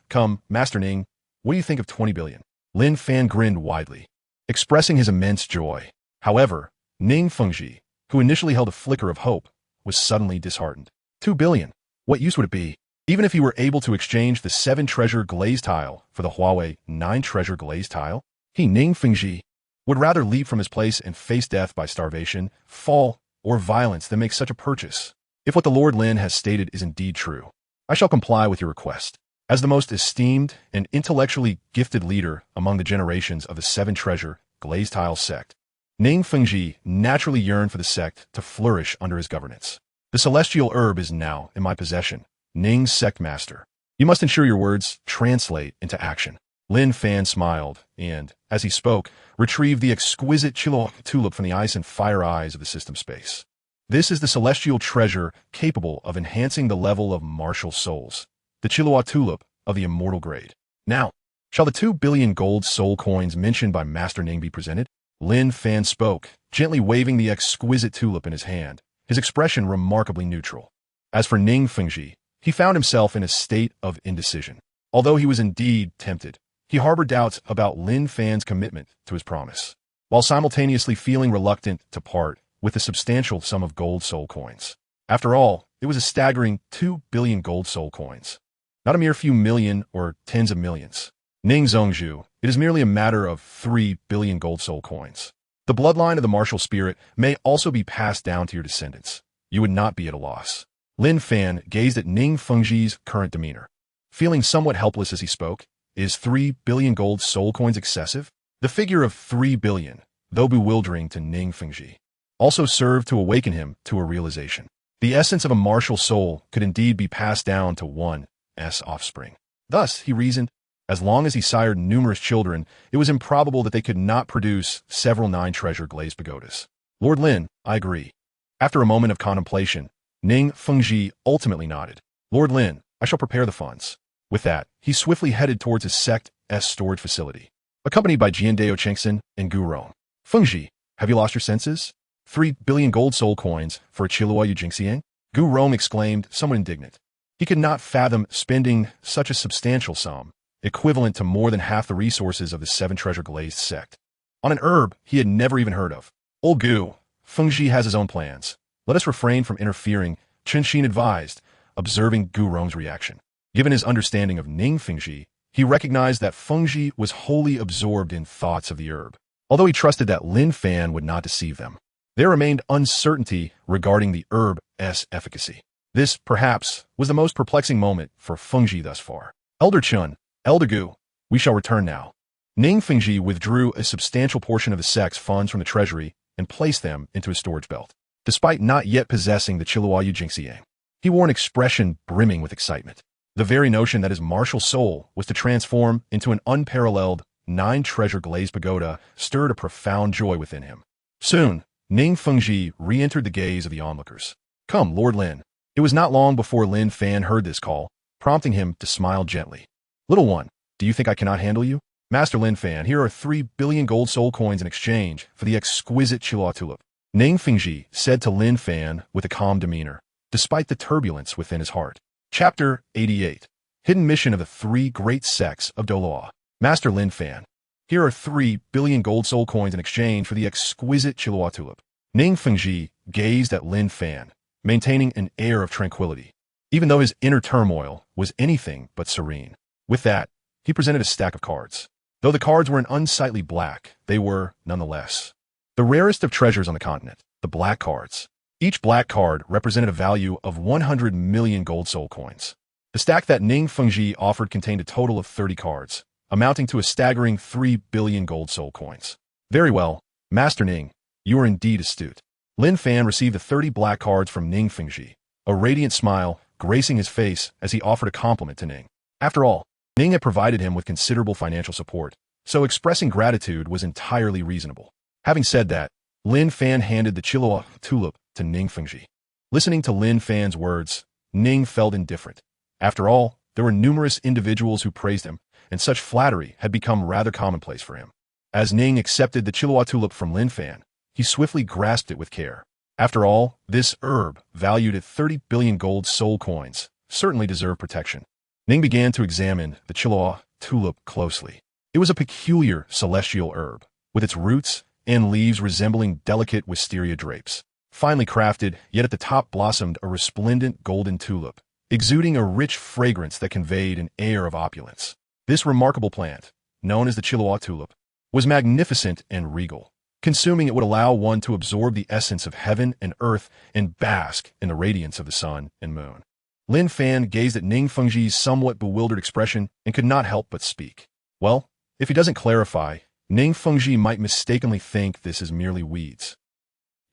Master Ning, what do you think of 20 billion? Lin Fan grinned widely, expressing his immense joy. However, Ning Fengji, who initially held a flicker of hope, was suddenly disheartened. 2 billion? What use would it be? Even if he were able to exchange the 7 treasure glazed tile for the Huawei 9 treasure glazed tile, he, Ning Fengji, would rather leap from his place and face death by starvation, fall, or violence than make such a purchase. If what the Lord Lin has stated is indeed true, I shall comply with your request. As the most esteemed and intellectually gifted leader among the generations of the Seven Treasure Glazed Tile sect, Ning Fengji naturally yearned for the sect to flourish under his governance. The celestial herb is now in my possession, Ning's sect master. You must ensure your words translate into action. Lin Fan smiled and, as he spoke, retrieved the exquisite Douluo tulip from the ice and fire eyes of the system space. This is the celestial treasure capable of enhancing the level of martial souls, the Douluo tulip of the immortal grade. Now, shall the 2 billion gold soul coins mentioned by Master Ning be presented? Lin Fan spoke, gently waving the exquisite tulip in his hand, his expression remarkably neutral. As for Ning Fengji, he found himself in a state of indecision. Although he was indeed tempted, he harbored doubts about Lin Fan's commitment to his promise, while simultaneously feeling reluctant to part with the substantial sum of gold soul coins. After all, it was a staggering 2 billion gold soul coins, not a mere few million or tens of millions. Ning Zhongzhu, it is merely a matter of 3 billion gold soul coins. The bloodline of the martial spirit may also be passed down to your descendants. You would not be at a loss. Lin Fan gazed at Ning Fengji's current demeanor, feeling somewhat helpless as he spoke. Is 3 billion gold soul coins excessive? The figure of 3 billion, though bewildering to Ning Fengji, also served to awaken him to a realization. The essence of a martial soul could indeed be passed down to one's offspring. Thus, he reasoned, as long as he sired numerous children, it was improbable that they could not produce several 9-treasure glazed pagodas. Lord Lin, I agree. After a moment of contemplation, Ning Fengji ultimately nodded. Lord Lin, I shall prepare the funds. With that, he swiftly headed towards his sect's storage facility, accompanied by Jiandao Chengxin and Gu Rong. Fengji, have you lost your senses? 3 billion gold soul coins for a Douluo Yu Xiaogang? Gu Rong exclaimed, somewhat indignant. He could not fathom spending such a substantial sum, equivalent to more than half the resources of the 7 treasure glazed sect, on an herb he had never even heard of. Old Gu, Fengji has his own plans. Let us refrain from interfering, Chen advised, observing Gu Rong's reaction. Given his understanding of Ning Fengji, he recognized that Fengji was wholly absorbed in thoughts of the herb, although he trusted that Lin Fan would not deceive them. There remained uncertainty regarding the herb's efficacy. This, perhaps, was the most perplexing moment for Fengji thus far. Elder Chen, Elder Gu, we shall return now. Ning Fengji withdrew a substantial portion of the sect's funds from the treasury and placed them into his storage belt. Despite not yet possessing the Douluo Yu Xiaogang, he wore an expression brimming with excitement. The very notion that his martial soul was to transform into an unparalleled 9-treasure glazed pagoda stirred a profound joy within him. Soon, Ning Fengji re-entered the gaze of the onlookers. Come, Lord Lin. It was not long before Lin Fan heard this call, prompting him to smile gently. Little one, do you think I cannot handle you? Master Lin Fan, here are 3 billion gold soul coins in exchange for the exquisite Douluo tulip. Ning Fengji said to Lin Fan with a calm demeanor, despite the turbulence within his heart. Chapter 88. Hidden Mission of the 3 Great Sects of Douluo. Master Lin Fan, here are 3 billion gold soul coins in exchange for the exquisite Douluo tulip. Ning Fengji gazed at Lin Fan, maintaining an air of tranquility, even though his inner turmoil was anything but serene. With that, he presented a stack of cards. Though the cards were an unsightly black, they were, nonetheless, the rarest of treasures on the continent, the black cards. Each black card represented a value of 100 million gold soul coins. The stack that Ning Fengji offered contained a total of 30 cards, amounting to a staggering 3 billion gold soul coins. Very well, Master Ning, you are indeed astute. Lin Fan received the 30 black cards from Ning Fengji, a radiant smile gracing his face as he offered a compliment to Ning. After all, Ning had provided him with considerable financial support, so expressing gratitude was entirely reasonable. Having said that, Lin Fan handed the Douluo tulip to Ning Fengji. Listening to Lin Fan's words, Ning felt indifferent. After all, there were numerous individuals who praised him, and such flattery had become rather commonplace for him. As Ning accepted the Douluo tulip from Lin Fan, he swiftly grasped it with care. After all, this herb, valued at 30 billion gold soul coins, certainly deserved protection. Ning began to examine the Douluo tulip closely. It was a peculiar celestial herb, with its roots and leaves resembling delicate wisteria drapes. Finely crafted, yet at the top blossomed a resplendent golden tulip, exuding a rich fragrance that conveyed an air of opulence. This remarkable plant, known as the Douluo tulip, was magnificent and regal. Consuming it would allow one to absorb the essence of heaven and earth and bask in the radiance of the sun and moon. Lin Fan gazed at Ning Fengji's somewhat bewildered expression and could not help but speak. Well, if he doesn't clarify, Ning Fengji might mistakenly think this is merely weeds.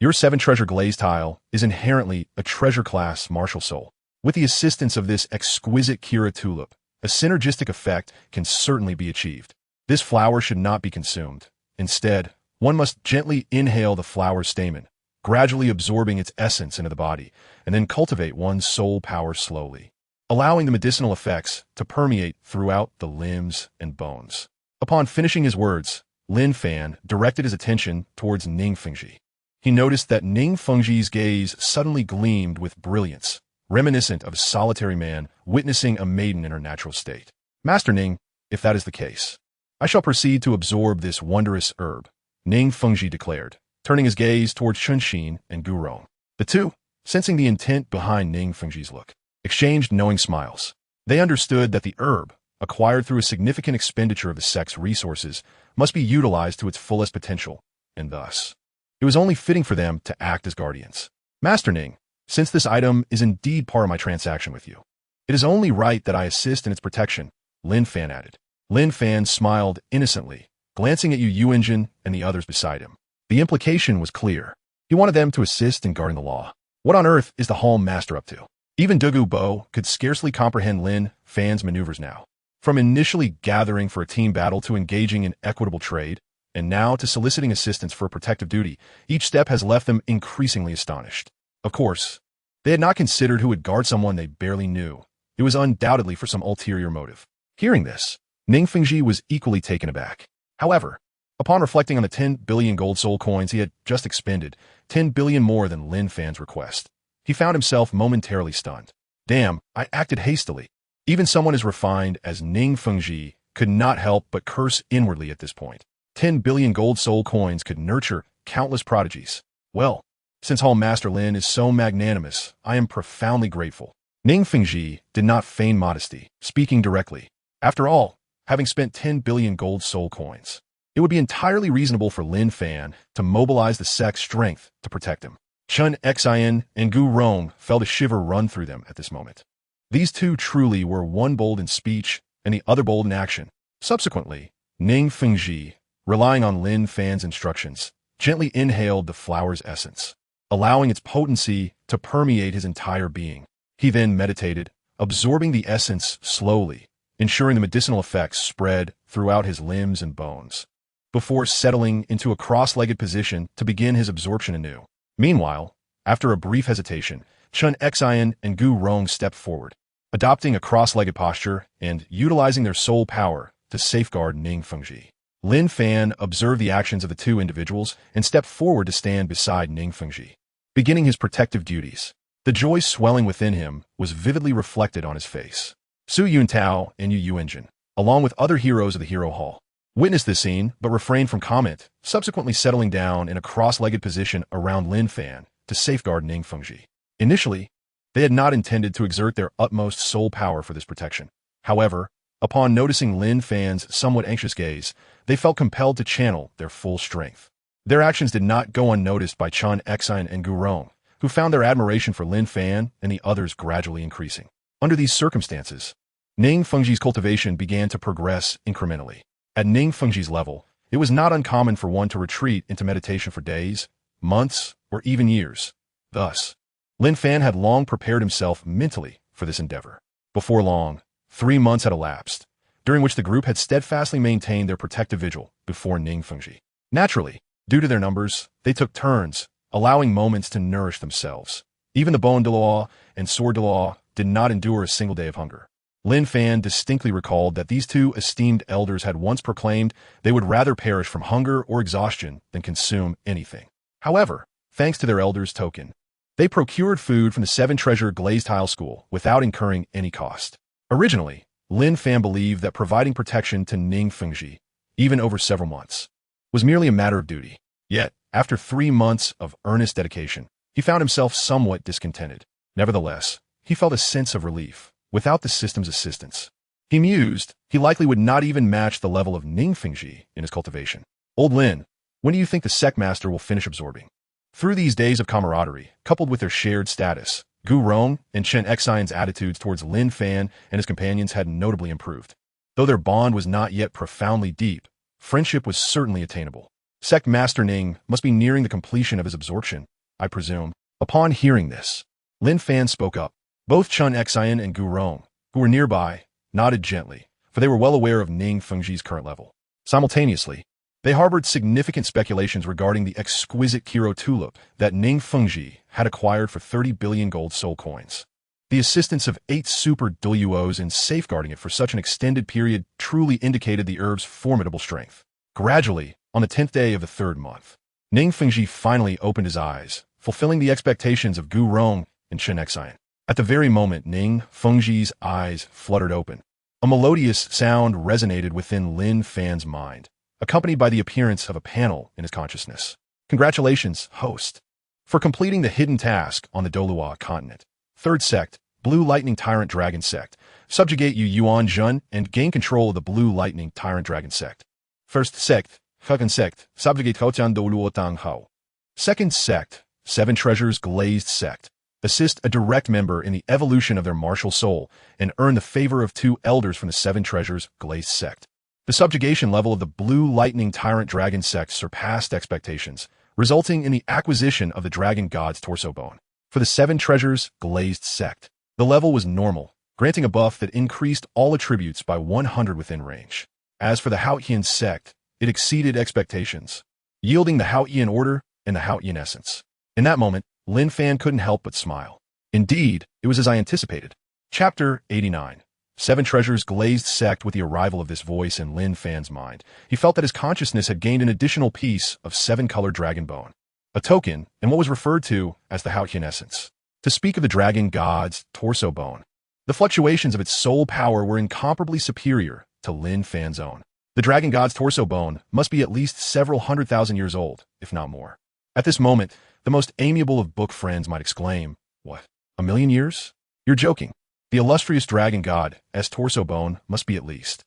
Your 7-treasure glaze tile is inherently a treasure-class martial soul. With the assistance of this exquisite Kira tulip, a synergistic effect can certainly be achieved. This flower should not be consumed. Instead, one must gently inhale the flower's stamen, gradually absorbing its essence into the body, and then cultivate one's soul power slowly, allowing the medicinal effects to permeate throughout the limbs and bones. Upon finishing his words, Lin Fan directed his attention towards Ning Fengji. He noticed that Ning Fengji's gaze suddenly gleamed with brilliance, reminiscent of a solitary man witnessing a maiden in her natural state. Master Ning, if that is the case, I shall proceed to absorb this wondrous herb, Ning Fengji declared, turning his gaze towards Chunxin and Gu Rong. The two, sensing the intent behind Ning Fengji's look, exchanged knowing smiles. They understood that the herb, acquired through a significant expenditure of the sect's resources, must be utilized to its fullest potential, and thus, it was only fitting for them to act as guardians. Master Ning, since this item is indeed part of my transaction with you, it is only right that I assist in its protection, Lin Fan added. Lin Fan smiled innocently, glancing at Yu Yuanjin and the others beside him. The implication was clear. He wanted them to assist in guarding the law. What on earth is the Hall Master up to? Even Dugu Bo could scarcely comprehend Lin Fan's maneuvers now. From initially gathering for a team battle to engaging in equitable trade, and now to soliciting assistance for a protective duty, each step has left them increasingly astonished. Of course, they had not considered who would guard someone they barely knew. It was undoubtedly for some ulterior motive. Hearing this, Ning Fengji was equally taken aback. However, upon reflecting on the 10 billion gold soul coins he had just expended, 10 billion more than Lin Fan's request, he found himself momentarily stunned. Damn, I acted hastily. Even someone as refined as Ning Fengji could not help but curse inwardly at this point. 10 billion gold soul coins could nurture countless prodigies. Well, since Hall Master Lin is so magnanimous, I am profoundly grateful. Ning Fengji did not feign modesty, speaking directly. After all, having spent 10 billion gold soul coins, it would be entirely reasonable for Lin Fan to mobilize the sect's strength to protect him. Chen Xian and Gu Rong felt a shiver run through them at this moment. These two truly were one bold in speech and the other bold in action. Subsequently, Ning Fengji, relying on Lin Fan's instructions, gently inhaled the flower's essence, allowing its potency to permeate his entire being. He then meditated, absorbing the essence slowly, ensuring the medicinal effects spread throughout his limbs and bones, before settling into a cross-legged position to begin his absorption anew. Meanwhile, after a brief hesitation, Chen Xian and Gu Rong stepped forward, adopting a cross-legged posture and utilizing their soul power to safeguard Ning Fengji. Lin Fan observed the actions of the two individuals and stepped forward to stand beside Ning Fengji, beginning his protective duties. The joy swelling within him was vividly reflected on his face. Su Yuntao and Yu Yuanjin, along with other heroes of the Hero Hall, witnessed this scene but refrained from comment, subsequently settling down in a cross-legged position around Lin Fan to safeguard Ning Fengji. Initially, they had not intended to exert their utmost soul power for this protection. However, upon noticing Lin Fan's somewhat anxious gaze, they felt compelled to channel their full strength. Their actions did not go unnoticed by Chen Xian and Gu Rong, who found their admiration for Lin Fan and the others gradually increasing. Under these circumstances, Ning Fengji's cultivation began to progress incrementally. At Ning Fengji's level, it was not uncommon for one to retreat into meditation for days, months, or even years. Thus, Lin Fan had long prepared himself mentally for this endeavor. Before long, 3 months had elapsed, during which the group had steadfastly maintained their protective vigil before Ning Fengji. Naturally, due to their numbers, they took turns, allowing moments to nourish themselves. Even the Bone Douluo and Sword Douluo did not endure a single day of hunger. Lin Fan distinctly recalled that these two esteemed elders had once proclaimed they would rather perish from hunger or exhaustion than consume anything. However, thanks to their elders' token, they procured food from the 7-treasure glazed tile school without incurring any cost. Originally, Lin Fan believed that providing protection to Ning Fengji, even over several months, was merely a matter of duty. Yet, after 3 months of earnest dedication, he found himself somewhat discontented. Nevertheless, he felt a sense of relief. Without the system's assistance, he mused, he likely would not even match the level of Ning Fengji in his cultivation. Old Lin, when do you think the sect master will finish absorbing? Through these days of camaraderie, coupled with their shared status, Gu Rong and Chen Xian's attitudes towards Lin Fan and his companions had notably improved. Though their bond was not yet profoundly deep, friendship was certainly attainable. Sect Master Ning must be nearing the completion of his absorption, I presume. Upon hearing this, Lin Fan spoke up. Both Chen Xian and Gu Rong, who were nearby, nodded gently, for they were well aware of Ning Fengji's current level. Simultaneously, they harbored significant speculations regarding the exquisite Kiro tulip that Ning Fengji had acquired for 30 billion gold soul coins. The assistance of 8 super Douluos in safeguarding it for such an extended period truly indicated the herb's formidable strength. Gradually, on the 10th day of the 3rd month, Ning Fengji finally opened his eyes, fulfilling the expectations of Gu Rong and Chen Xian. At the very moment Ning Fengji's eyes fluttered open, a melodious sound resonated within Lin Fan's mind, accompanied by the appearance of a panel in his consciousness. Congratulations, host, for completing the hidden task on the Douluo Continent. 3rd Sect, Blue Lightning Tyrant Dragon Sect. Subjugate Yu Yuan and gain control of the Blue Lightning Tyrant Dragon Sect. 1st Sect, Heaven Sect. Subjugate Hotian Douluo Tang Hao. 2nd Sect, 7 Treasures Glazed Sect. Assist a direct member in the evolution of their martial soul and earn the favor of 2 elders from the 7 Treasures Glazed Sect. The subjugation level of the Blue Lightning Tyrant Dragon Sect surpassed expectations, resulting in the acquisition of the Dragon God's torso bone. For the 7 Treasures Glazed Sect, the level was normal, granting a buff that increased all attributes by 100 within range. As for the Haotian Sect, it exceeded expectations, yielding the Haotian Order and the Haotian Essence. In that moment, Lin Fan couldn't help but smile. Indeed, it was as I anticipated. Chapter 89. 7 Treasures Glazed Sect. With the arrival of this voice in Lin Fan's mind, he felt that his consciousness had gained an additional piece of 7-colored dragon bone, a token and what was referred to as the Haotian Essence. To speak of the dragon god's torso bone, the fluctuations of its soul power were incomparably superior to Lin Fan's own. The dragon god's torso bone must be at least several 100,000 years old, if not more. At this moment, the most amiable of book friends might exclaim, "What, 1,000,000 years? You're joking. The illustrious dragon god's torso bone must be at least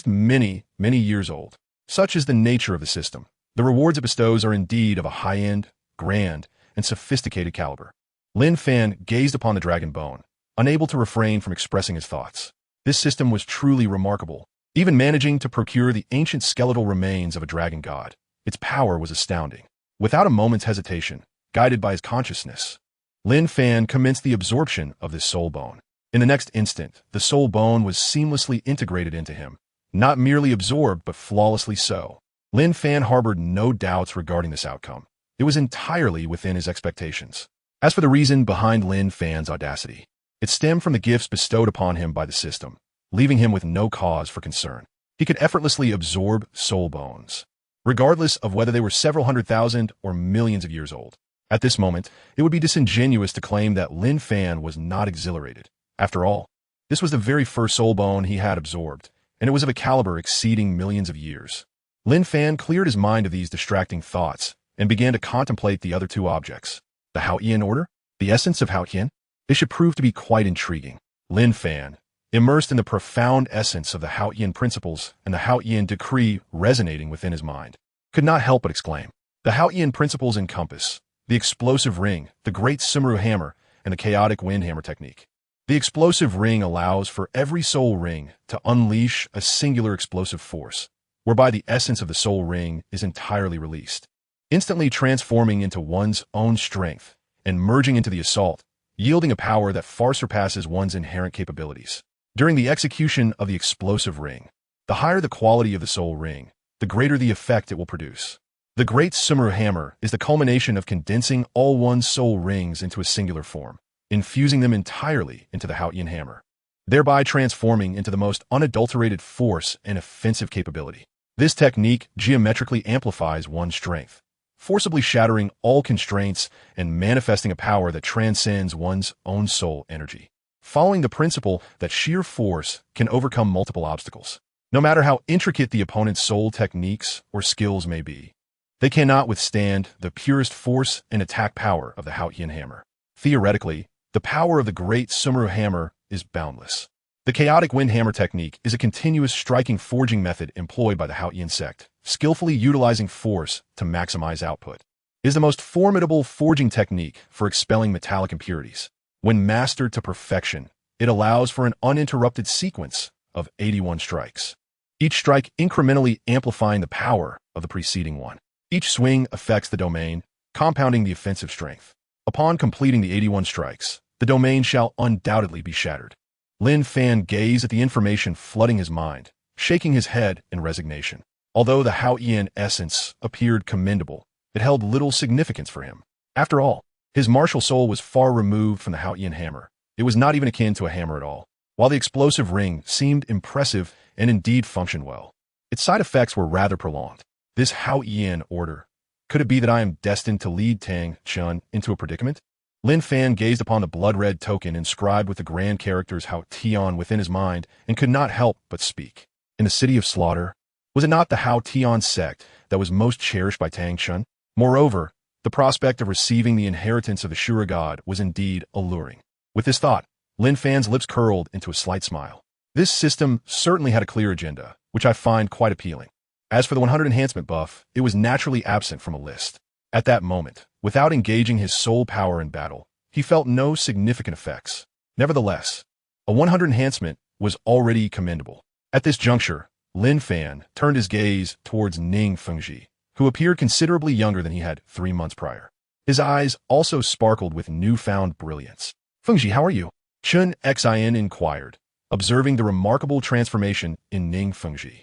many, many years old. Such is the nature of the system. The rewards it bestows are indeed of a high-end, grand, and sophisticated caliber." Lin Fan gazed upon the dragon bone, unable to refrain from expressing his thoughts. This system was truly remarkable. Even managing to procure the ancient skeletal remains of a dragon god, its power was astounding. Without a moment's hesitation, guided by his consciousness, Lin Fan commenced the absorption of this soul bone. In the next instant, the soul bone was seamlessly integrated into him, not merely absorbed, but flawlessly so. Lin Fan harbored no doubts regarding this outcome. It was entirely within his expectations. As for the reason behind Lin Fan's audacity, it stemmed from the gifts bestowed upon him by the system, leaving him with no cause for concern. He could effortlessly absorb soul bones, regardless of whether they were several 100,000 or millions of years old. At this moment, it would be disingenuous to claim that Lin Fan was not exhilarated. After all, this was the very first soul bone he had absorbed, and it was of a caliber exceeding millions of years. Lin Fan cleared his mind of these distracting thoughts and began to contemplate the other 2 objects. The Haotian Order, the essence of Haotian. It should prove to be quite intriguing. Lin Fan, immersed in the profound essence of the Haotian principles and the Haotian decree resonating within his mind, could not help but exclaim. The Haotian principles encompass the explosive ring, the great Sumeru hammer, and the chaotic wind hammer technique. The explosive ring allows for every soul ring to unleash a singular explosive force, whereby the essence of the soul ring is entirely released, instantly transforming into one's own strength and merging into the assault, yielding a power that far surpasses one's inherent capabilities. During the execution of the explosive ring, the higher the quality of the soul ring, the greater the effect it will produce. The Great Sumeru Hammer is the culmination of condensing all one's soul rings into a singular form, infusing them entirely into the Haotian hammer, thereby transforming into the most unadulterated force and offensive capability. This technique geometrically amplifies one's strength, forcibly shattering all constraints and manifesting a power that transcends one's own soul energy, following the principle that sheer force can overcome multiple obstacles. No matter how intricate the opponent's soul techniques or skills may be, they cannot withstand the purest force and attack power of the Haotian hammer. Theoretically, the power of the Great Sumeru Hammer is boundless. The chaotic wind hammer technique is a continuous striking forging method employed by the Haotian sect, skillfully utilizing force to maximize output. is the most formidable forging technique for expelling metallic impurities. When mastered to perfection, it allows for an uninterrupted sequence of 81 strikes, each strike incrementally amplifying the power of the preceding one. Each swing affects the domain, compounding the offensive strength. Upon completing the 81 strikes, the domain shall undoubtedly be shattered. Lin Fan gazed at the information flooding his mind, shaking his head in resignation. Although the Qian essence appeared commendable, it held little significance for him. After all, his martial soul was far removed from the Qian hammer. It was not even akin to a hammer at all. While the explosive ring seemed impressive and indeed functioned well, its side effects were rather prolonged. This Qian order. Could it be that I am destined to lead Tang Chen into a predicament? Lin Fan gazed upon the blood-red token inscribed with the grand characters Qian within his mind and could not help but speak. In the city of slaughter, was it not the Qian sect that was most cherished by Tang Chen? Moreover, the prospect of receiving the inheritance of the Shura god was indeed alluring. With this thought, Lin Fan's lips curled into a slight smile. This system certainly had a clear agenda, which I find quite appealing. As for the 100 enhancement buff, it was naturally absent from a list. At that moment, without engaging his soul power in battle, he felt no significant effects. Nevertheless, a 100 enhancement was already commendable. At this juncture, Lin Fan turned his gaze towards Ning Fengji, who appeared considerably younger than he had 3 months prior. His eyes also sparkled with newfound brilliance. "Fengji, how are you?" Chen Xian inquired, observing the remarkable transformation in Ning Fengji.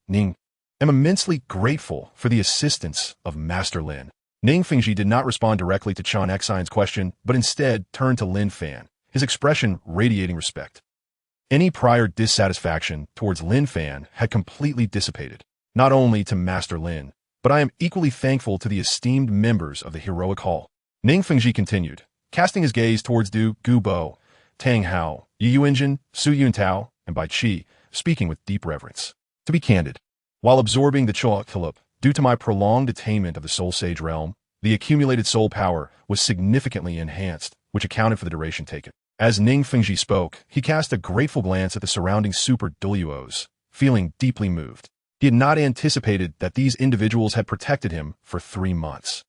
Ning. I'm immensely grateful for the assistance of Master Lin." Ning Fengji did not respond directly to Chen Xian's question, but instead turned to Lin Fan, his expression radiating respect. Any prior dissatisfaction towards Lin Fan had completely dissipated. Not only to Master Lin, but I am equally thankful to the esteemed members of the Heroic Hall. Ning Fengji continued, casting his gaze towards Dugu Bo, Tang Hao, Yu Yuenzhen, Su Yuntao, and Bai Qi, speaking with deep reverence. To be candid, while absorbing the Cho'Tulup, due to my prolonged attainment of the Soul Sage realm, the accumulated soul power was significantly enhanced, which accounted for the duration taken. As Ning Fengji spoke, he cast a grateful glance at the surrounding super Douluos, feeling deeply moved. He had not anticipated that these individuals had protected him for 3 months.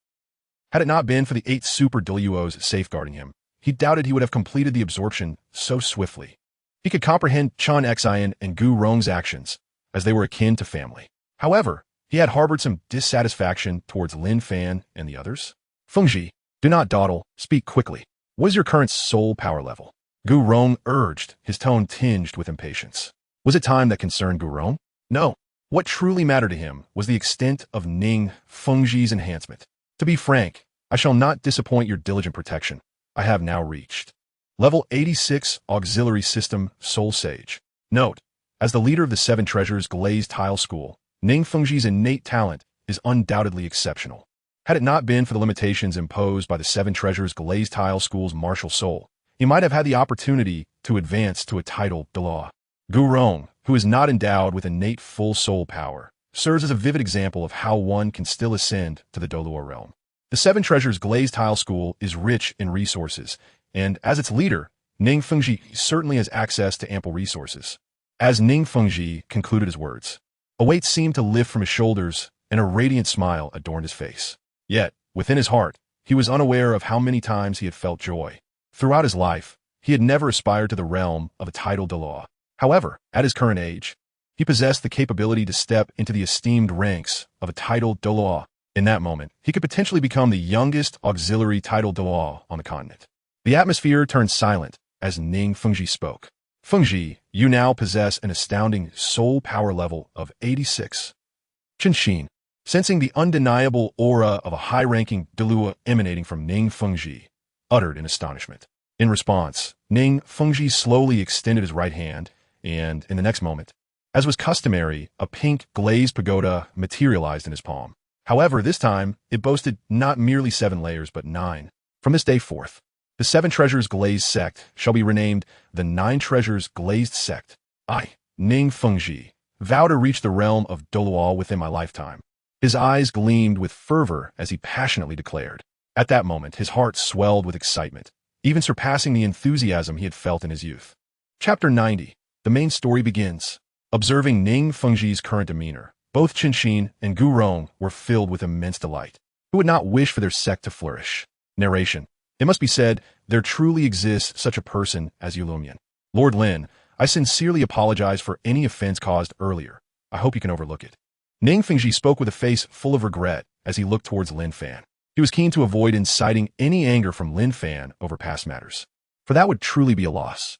Had it not been for the 8 super Douluos safeguarding him, he doubted he would have completed the absorption so swiftly. He could comprehend Chen Xian and Gu Rong's actions, as they were akin to family. However, he had harbored some dissatisfaction towards Lin Fan and the others. "Fengji, do not dawdle, speak quickly. What is your current soul power level?" Gu Rong urged, his tone tinged with impatience. Was it time that concerned Gu Rong? No. What truly mattered to him was the extent of Ning Fengji's enhancement. To be frank, I shall not disappoint your diligent protection. I have now reached level 86 Auxiliary System Soul Sage. Note, as the leader of the 7 Treasures Glazed Tile School, Ning Fengji's innate talent is undoubtedly exceptional. Had it not been for the limitations imposed by the 7 Treasures Glazed Tile School's martial soul, he might have had the opportunity to advance to a title Douluo. Gu Rong, who is not endowed with innate full soul power, serves as a vivid example of how one can still ascend to the Douluo realm. The 7 Treasures Glazed Tile School is rich in resources, and as its leader, Ning Fengji certainly has access to ample resources. As Ning Fengji concluded his words, a weight seemed to lift from his shoulders, and a radiant smile adorned his face. Yet, within his heart, he was unaware of how many times he had felt joy. Throughout his life, he had never aspired to the realm of a title Douluo. However, at his current age, he possessed the capability to step into the esteemed ranks of a title Douluo. In that moment, he could potentially become the youngest auxiliary title Douluo on the continent. The atmosphere turned silent as Ning Fengji spoke. "Fengji, you now possess an astounding soul power level of 86. Chen, sensing the undeniable aura of a high-ranking Douluo emanating from Ning Fengji, uttered in astonishment. In response, Ning Fengji slowly extended his right hand, and in the next moment, as was customary, a pink glazed pagoda materialized in his palm. However, this time, it boasted not merely 7 layers, but 9. From this day forth, the 7 Treasures Glazed Sect shall be renamed the 9 Treasures Glazed Sect. I, Ning Fengji, vow to reach the realm of Douluo within my lifetime. His eyes gleamed with fervor as he passionately declared. At that moment, his heart swelled with excitement, even surpassing the enthusiasm he had felt in his youth. Chapter 90. The main story begins. Observing Ning Fengji's current demeanor, both Chen and Gu Rong were filled with immense delight. Who would not wish for their sect to flourish? Narration. It must be said, there truly exists such a person as Yulumian. Lord Lin, I sincerely apologize for any offense caused earlier. I hope you can overlook it. Ning Fengji spoke with a face full of regret as he looked towards Lin Fan. He was keen to avoid inciting any anger from Lin Fan over past matters, for that would truly be a loss.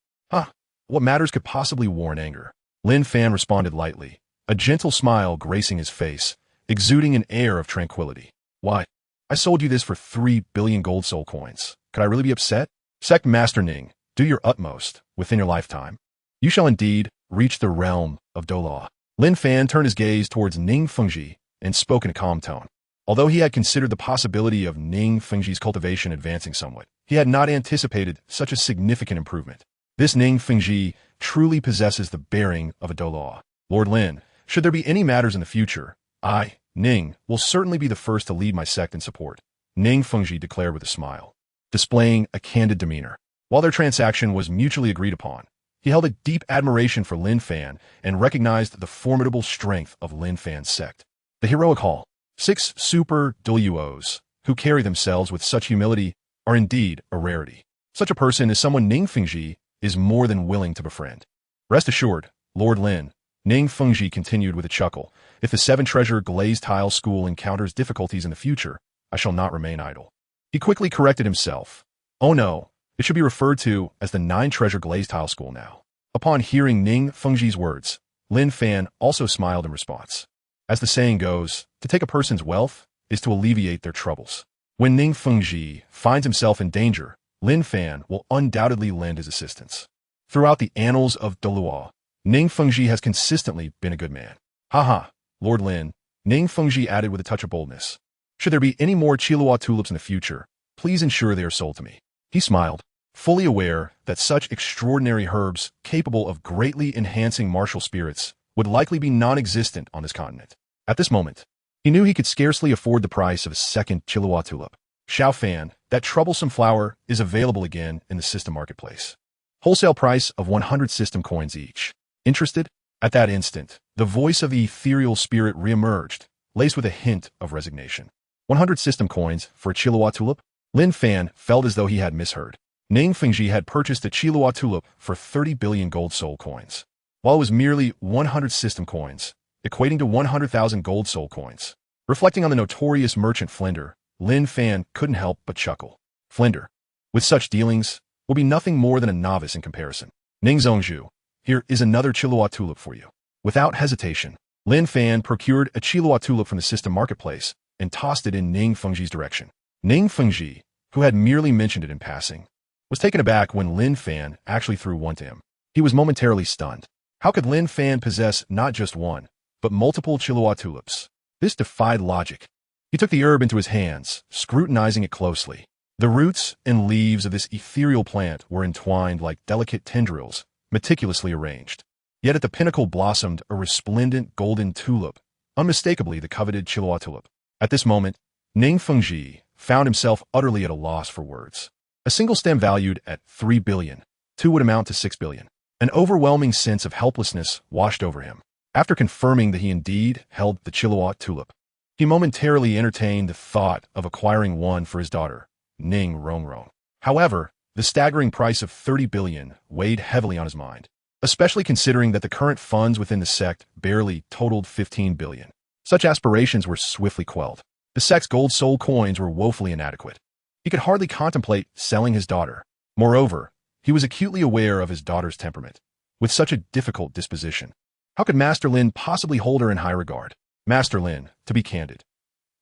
What matters could possibly warrant anger? Lin Fan responded lightly, a gentle smile gracing his face, exuding an air of tranquility. Why? I sold you this for 3 billion gold soul coins. Could I really be upset? Sect Master Ning, do your utmost within your lifetime. You shall indeed reach the realm of Douluo. Lin Fan turned his gaze towards Ning Fengji and spoke in a calm tone. Although he had considered the possibility of Ning Fengji's cultivation advancing somewhat, he had not anticipated such a significant improvement. This Ning Fengji truly possesses the bearing of a Douluo. Lord Lin, should there be any matters in the future, I, Ning, will certainly be the first to lead my sect in support, Ning Fengji declared with a smile, displaying a candid demeanor. While their transaction was mutually agreed upon, he held a deep admiration for Lin Fan and recognized the formidable strength of Lin Fan's sect. The heroic hall. 6 super Douluos, who carry themselves with such humility, are indeed a rarity. Such a person is someone Ning Fengji is more than willing to befriend. Rest assured, Lord Lin, Ning Fengji continued with a chuckle, if the 7-treasure glazed tile school encounters difficulties in the future, I shall not remain idle. He quickly corrected himself. Oh no, it should be referred to as the 9-treasure glazed tile school now. Upon hearing Ning Fengji's words, Lin Fan also smiled in response. As the saying goes, to take a person's wealth is to alleviate their troubles. When Ning Fengji finds himself in danger, Lin Fan will undoubtedly lend his assistance. Throughout the annals of Douluo, Ning Fengji has consistently been a good man. Haha, Lord Lin, Ning Fengji added with a touch of boldness. Should there be any more Qiluo tulips in the future, please ensure they are sold to me. He smiled, fully aware that such extraordinary herbs capable of greatly enhancing martial spirits would likely be non-existent on this continent. At this moment, he knew he could scarcely afford the price of a second Qiluo tulip. Xiao Fan, that troublesome flower, is available again in the system marketplace. Wholesale price of 100 system coins each. Interested? At that instant, the voice of the ethereal spirit reemerged, laced with a hint of resignation. 100 system coins for a Qiluo tulip? Lin Fan felt as though he had misheard. Ning Fengji had purchased a Qiluo tulip for 30 billion gold soul coins, while it was merely 100 system coins, equating to 100,000 gold soul coins. Reflecting on the notorious merchant Flinder, Lin Fan couldn't help but chuckle. Flinder, with such dealings, will be nothing more than a novice in comparison. Ning Zhongzhu, here is another Qiluo tulip for you. Without hesitation, Lin Fan procured a Qiluo tulip from the system marketplace and tossed it in Ning Fengji's direction. Ning Fengji, who had merely mentioned it in passing, was taken aback when Lin Fan actually threw one to him. He was momentarily stunned. How could Lin Fan possess not just one, but multiple Qiluo tulips? This defied logic. He took the herb into his hands, scrutinizing it closely. The roots and leaves of this ethereal plant were entwined like delicate tendrils, meticulously arranged. Yet at the pinnacle blossomed a resplendent golden tulip, unmistakably the coveted Qiluo tulip. At this moment, Ning Fengji found himself utterly at a loss for words. A single stem valued at 3 billion, 2 would amount to 6 billion. An overwhelming sense of helplessness washed over him. After confirming that he indeed held the Qiluo tulip, he momentarily entertained the thought of acquiring one for his daughter, Ning Rongrong. However, the staggering price of 30 billion weighed heavily on his mind, especially considering that the current funds within the sect barely totaled 15 billion. Such aspirations were swiftly quelled. The sect's gold soul coins were woefully inadequate. He could hardly contemplate selling his daughter. Moreover, he was acutely aware of his daughter's temperament. With such a difficult disposition, how could Master Lin possibly hold her in high regard? Master Lin, to be candid,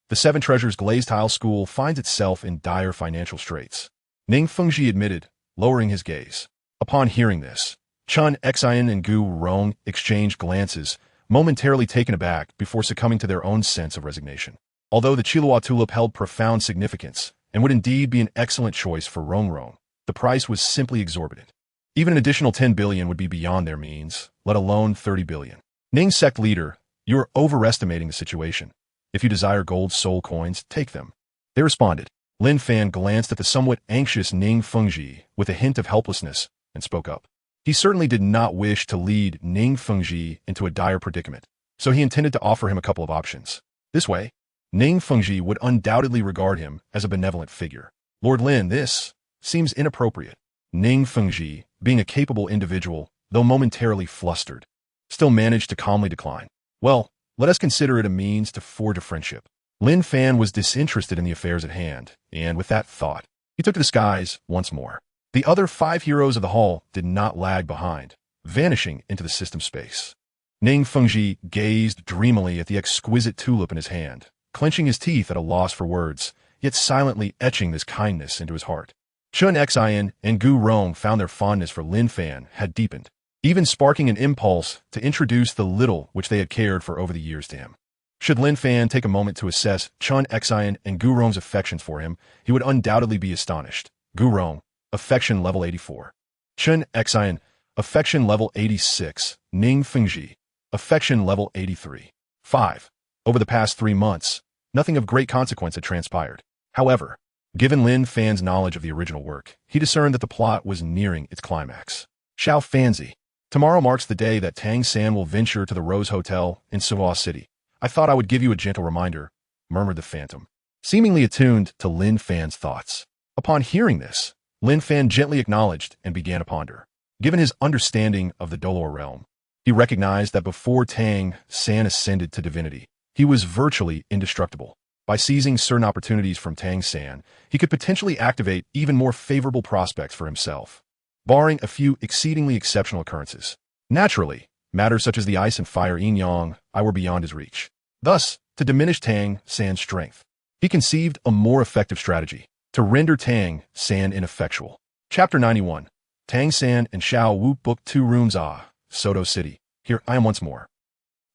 the 7 Treasures Glazed Tile School finds itself in dire financial straits. Ning Fengji admitted, lowering his gaze. Upon hearing this, Chen, Xian, and Gu Rong exchanged glances, momentarily taken aback before succumbing to their own sense of resignation. Although the Qiluo tulip held profound significance and would indeed be an excellent choice for Rongrong, the price was simply exorbitant. Even an additional 10 billion would be beyond their means, let alone 30 billion. Ning sect leader, you are overestimating the situation. If you desire gold soul coins, take them. They responded. Lin Fan glanced at the somewhat anxious Ning Fengji with a hint of helplessness and spoke up. He certainly did not wish to lead Ning Fengji into a dire predicament, so he intended to offer him a couple of options. This way, Ning Fengji would undoubtedly regard him as a benevolent figure. Lord Lin, this seems inappropriate. Ning Fengji, being a capable individual, though momentarily flustered, still managed to calmly decline. Well, let us consider it a means to forge a friendship. Lin Fan was disinterested in the affairs at hand, and with that thought, he took to the skies once more. The other 5 heroes of the hall did not lag behind, vanishing into the system space. Ning Fengji gazed dreamily at the exquisite tulip in his hand, clenching his teeth at a loss for words, yet silently etching this kindness into his heart. Chen Xian and Gu Rong found their fondness for Lin Fan had deepened, even sparking an impulse to introduce the little which they had cared for over the years to him. Should Lin Fan take a moment to assess Chen Xian and Gu Rong's affections for him, he would undoubtedly be astonished. Gu Rong, affection level 84. Chen Xian, affection level 86. Ning Fengji, affection level 83. 5. Over the past 3 months, nothing of great consequence had transpired. However, given Lin Fan's knowledge of the original work, he discerned that the plot was nearing its climax. Xiao Fanzi. Tomorrow marks the day that Tang San will venture to the Rose Hotel in Soto City. I thought I would give you a gentle reminder, murmured the phantom, seemingly attuned to Lin Fan's thoughts. Upon hearing this, Lin Fan gently acknowledged and began to ponder. Given his understanding of the Douluo realm, he recognized that before Tang San ascended to divinity, he was virtually indestructible. By seizing certain opportunities from Tang San, he could potentially activate even more favorable prospects for himself, barring a few exceedingly exceptional occurrences. Naturally, matters such as the ice and fire yin-yang were beyond his reach. Thus, to diminish Tang San's strength, he conceived a more effective strategy to render Tang San ineffectual. Chapter 91. Tang San and Xiao Wu Book 2 Rooms Soto City. Here I am once more.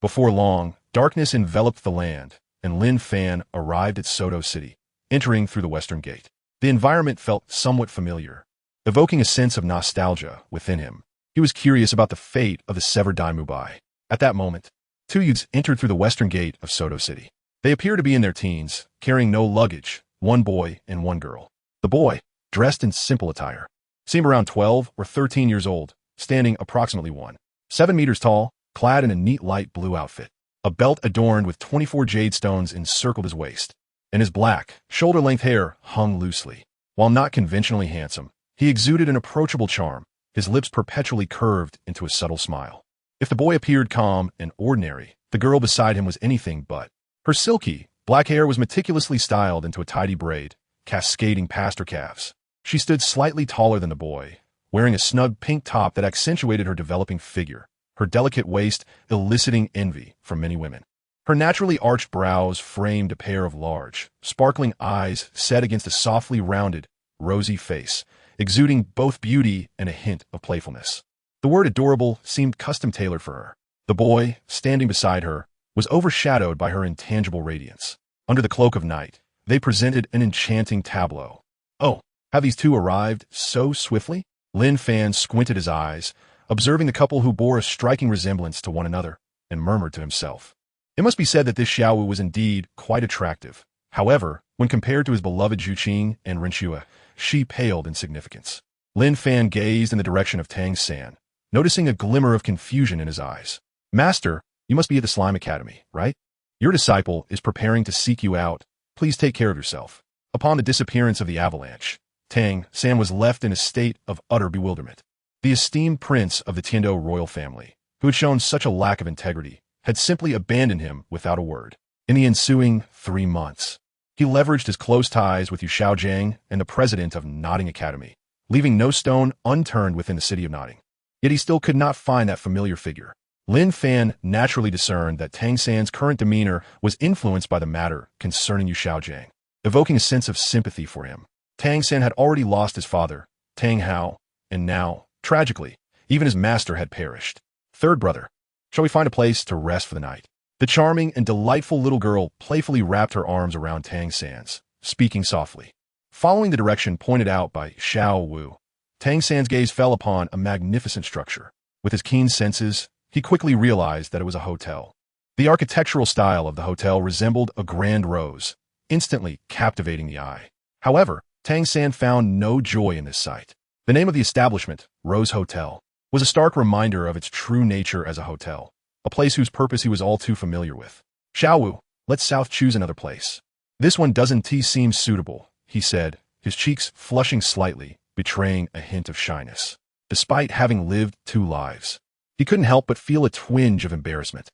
Before long, darkness enveloped the land, and Lin Fan arrived at Soto City, entering through the western gate. The environment felt somewhat familiar, evoking a sense of nostalgia within him. He was curious about the fate of the severed Dai Mubai. At that moment, 2 youths entered through the western gate of Soto City. They appeared to be in their teens, carrying no luggage, 1 boy and 1 girl. The boy, dressed in simple attire, seemed around 12 or 13 years old, standing approximately 1.7 meters tall, clad in a neat light blue outfit. A belt adorned with 24 jade stones encircled his waist, and his black, shoulder-length hair hung loosely. While not conventionally handsome, he exuded an approachable charm, his lips perpetually curved into a subtle smile. If the boy appeared calm and ordinary, the girl beside him was anything but. Her silky, black hair was meticulously styled into a tidy braid, cascading past her calves. She stood slightly taller than the boy, wearing a snug pink top that accentuated her developing figure, her delicate waist eliciting envy from many women. Her naturally arched brows framed a pair of large, sparkling eyes set against a softly rounded, rosy face, exuding both beauty and a hint of playfulness. The word adorable seemed custom-tailored for her. The boy, standing beside her, was overshadowed by her intangible radiance. Under the cloak of night, they presented an enchanting tableau. Oh, have these two arrived so swiftly? Lin Fan squinted his eyes, observing the couple who bore a striking resemblance to one another, and murmured to himself. It must be said that this Xiaowu was indeed quite attractive. However, when compared to his beloved Zhu Zhuqing and Renxue, she paled in significance. Lin Fan gazed in the direction of Tang San, noticing a glimmer of confusion in his eyes. Master, you must be at the Slime Academy, right? Your disciple is preparing to seek you out. Please take care of yourself. Upon the disappearance of the avalanche, Tang San was left in a state of utter bewilderment. The esteemed prince of the Tiandou royal family, who had shown such a lack of integrity, had simply abandoned him without a word. In the ensuing 3 months, he leveraged his close ties with Yu Xiaogang and the president of Nodding Academy, leaving no stone unturned within the city of Nodding. Yet he still could not find that familiar figure. Lin Fan naturally discerned that Tang San's current demeanor was influenced by the matter concerning Yu Xiaogang, evoking a sense of sympathy for him. Tang San had already lost his father, Tang Hao, and now, tragically, even his master had perished. Third brother, shall we find a place to rest for the night? The charming and delightful little girl playfully wrapped her arms around Tang San's, speaking softly. Following the direction pointed out by Xiao Wu, Tang San's gaze fell upon a magnificent structure. With his keen senses, he quickly realized that it was a hotel. The architectural style of the hotel resembled a grand rose, instantly captivating the eye. However, Tang San found no joy in this sight. The name of the establishment, Rose Hotel, was a stark reminder of its true nature as a hotel, a place whose purpose he was all too familiar with. Xiaowu, Let South choose another place. This one doesn't seem suitable, he said, his cheeks flushing slightly, betraying a hint of shyness. Despite having lived 2 lives, he couldn't help but feel a twinge of embarrassment.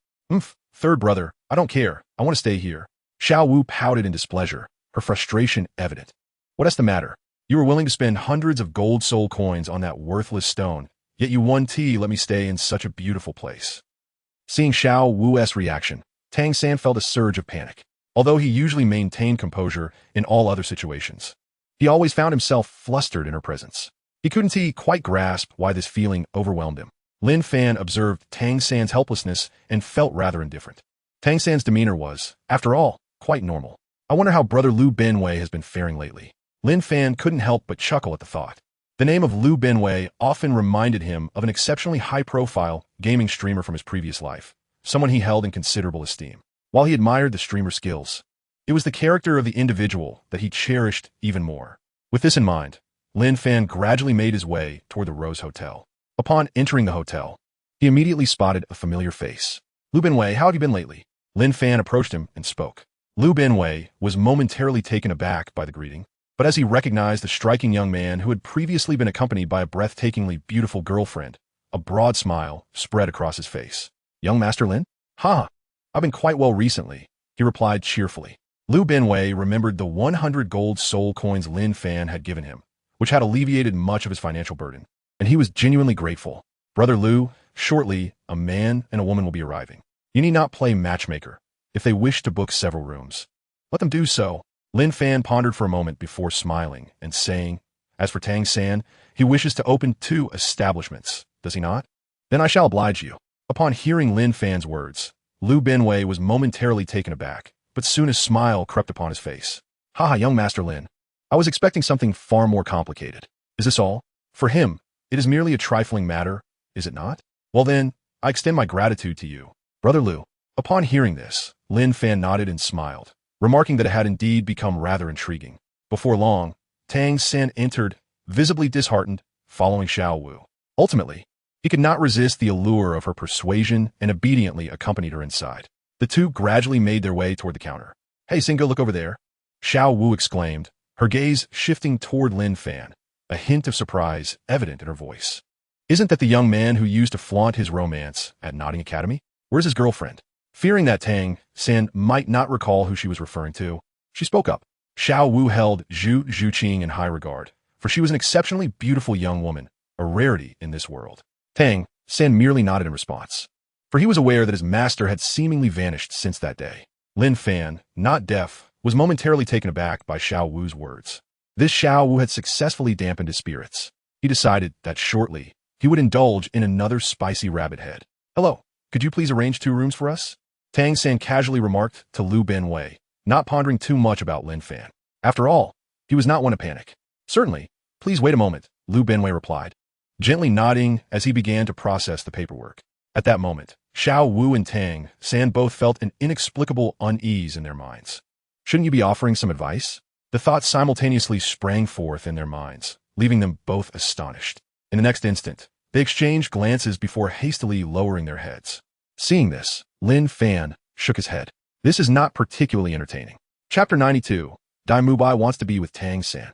Third brother, I don't care. I want to stay here. Xiao Wu pouted in displeasure, her frustration evident. What's the matter? You were willing to spend hundreds of gold soul coins on that worthless stone, yet you let me stay in such a beautiful place. Seeing Xiao Wu's reaction, Tang San felt a surge of panic. Although he usually maintained composure in all other situations, he always found himself flustered in her presence. He couldn't quite grasp why this feeling overwhelmed him. Lin Fan observed Tang San's helplessness and felt rather indifferent. Tang San's demeanor was, after all, quite normal. I wonder how brother Liu Binwei has been faring lately. Lin Fan couldn't help but chuckle at the thought. The name of Liu Binwei often reminded him of an exceptionally high-profile gaming streamer from his previous life, someone he held in considerable esteem. While he admired the streamer's skills, it was the character of the individual that he cherished even more. With this in mind, Lin Fan gradually made his way toward the Rose Hotel. Upon entering the hotel, he immediately spotted a familiar face. Liu Binwei, how have you been lately? Lin Fan approached him and spoke. Liu Binwei was momentarily taken aback by the greeting, but as he recognized the striking young man who had previously been accompanied by a breathtakingly beautiful girlfriend, a broad smile spread across his face. Young Master Lin? Ha! I've been quite well recently, he replied cheerfully. Liu Binwei remembered the 100 gold soul coins Lin Fan had given him, which had alleviated much of his financial burden, and he was genuinely grateful. Brother Liu, shortly, a man and a woman will be arriving. You need not play matchmaker. If they wish to book several rooms, let them do so. Lin Fan pondered for a moment before smiling and saying, as for Tang San, he wishes to open 2 establishments, does he not? Then I shall oblige you. Upon hearing Lin Fan's words, Liu Binwei was momentarily taken aback, but soon a smile crept upon his face. Haha, young Master Lin. I was expecting something far more complicated. Is this all? For him, it is merely a trifling matter, is it not? Well then, I extend my gratitude to you, Brother Liu. Upon hearing this, Lin Fan nodded and smiled, remarking that it had indeed become rather intriguing. Before long, Tang San entered, visibly disheartened, following Xiao Wu. Ultimately, he could not resist the allure of her persuasion and obediently accompanied her inside. The 2 gradually made their way toward the counter. Hey, Singo, look over there. Xiao Wu exclaimed, her gaze shifting toward Lin Fan, a hint of surprise evident in her voice. Isn't that the young man who used to flaunt his romance at Notting Academy? Where's his girlfriend? Fearing that Tang San might not recall who she was referring to, she spoke up. Xiao Wu held Zhu Zhuqing in high regard, for she was an exceptionally beautiful young woman, a rarity in this world. Tang San merely nodded in response, for he was aware that his master had seemingly vanished since that day. Lin Fan, not deaf, was momentarily taken aback by Xiao Wu's words. This Xiao Wu had successfully dampened his spirits. He decided that shortly, he would indulge in another spicy rabbit head. Hello, could you please arrange 2 rooms for us? Tang San casually remarked to Liu Binwei, not pondering too much about Lin Fan. After all, he was not one to panic. Certainly, please wait a moment, Liu Binwei replied, gently nodding as he began to process the paperwork. At that moment, Xiao Wu and Tang San both felt an inexplicable unease in their minds. Shouldn't you be offering some advice? The thought simultaneously sprang forth in their minds, leaving them both astonished. In the next instant, they exchanged glances before hastily lowering their heads. Seeing this, Lin Fan shook his head. This is not particularly entertaining. Chapter 92. Dai Mubai wants to be with Tang San.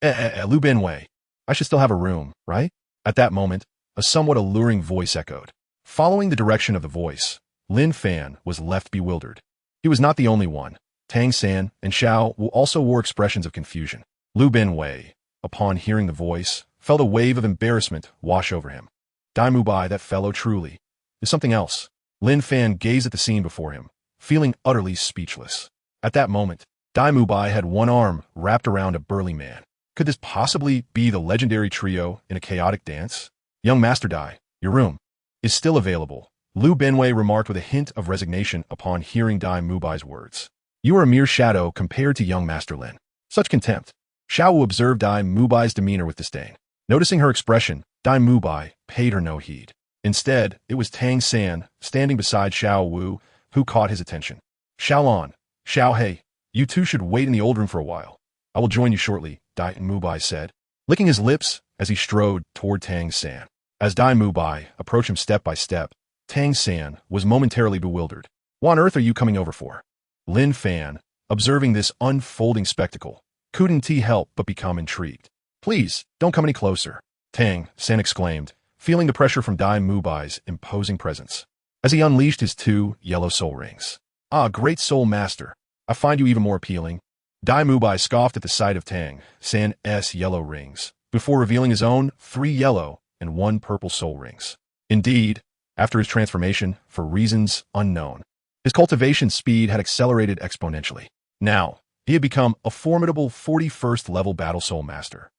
Liu Binwei, I should still have a room, right? At that moment, a somewhat alluring voice echoed. Following the direction of the voice, Lin Fan was left bewildered. He was not the only one. Tang San and Xiao Wu also wore expressions of confusion. Liu Binwei, upon hearing the voice, felt a wave of embarrassment wash over him. Dai Mubai, that fellow truly, is something else. Lin Fan gazed at the scene before him, feeling utterly speechless. At that moment, Dai Mubai had one arm wrapped around a burly man. Could this possibly be the legendary trio in a chaotic dance? Young Master Dai, your room is still available, Liu Binwei remarked with a hint of resignation upon hearing Dai Mubai's words. You are a mere shadow compared to young Master Lin. Such contempt. Xiao Wu observed Dai Mubai's demeanor with disdain. Noticing her expression, Dai Mubai paid her no heed. Instead, it was Tang San, standing beside Xiao Wu, who caught his attention. Xiaolon, Xiao He, you 2 should wait in the old room for a while. I will join you shortly, Dai Mubai said, licking his lips as he strode toward Tang San. As Dai Mubai approached him step by step, Tang San was momentarily bewildered. What on earth are you coming over for? Lin Fan, observing this unfolding spectacle, couldn't he help but become intrigued. "Please, don't come any closer," Tang San exclaimed, feeling the pressure from Dai Mubai's imposing presence, as he unleashed his 2 yellow soul rings. "Ah, great soul master, I find you even more appealing." Dai Mubai scoffed at the sight of Tang San's yellow rings, before revealing his own 3 yellow and 1 purple soul rings. Indeed, after his transformation, for reasons unknown, his cultivation speed had accelerated exponentially. Now, he had become a formidable 41st level battle soul master.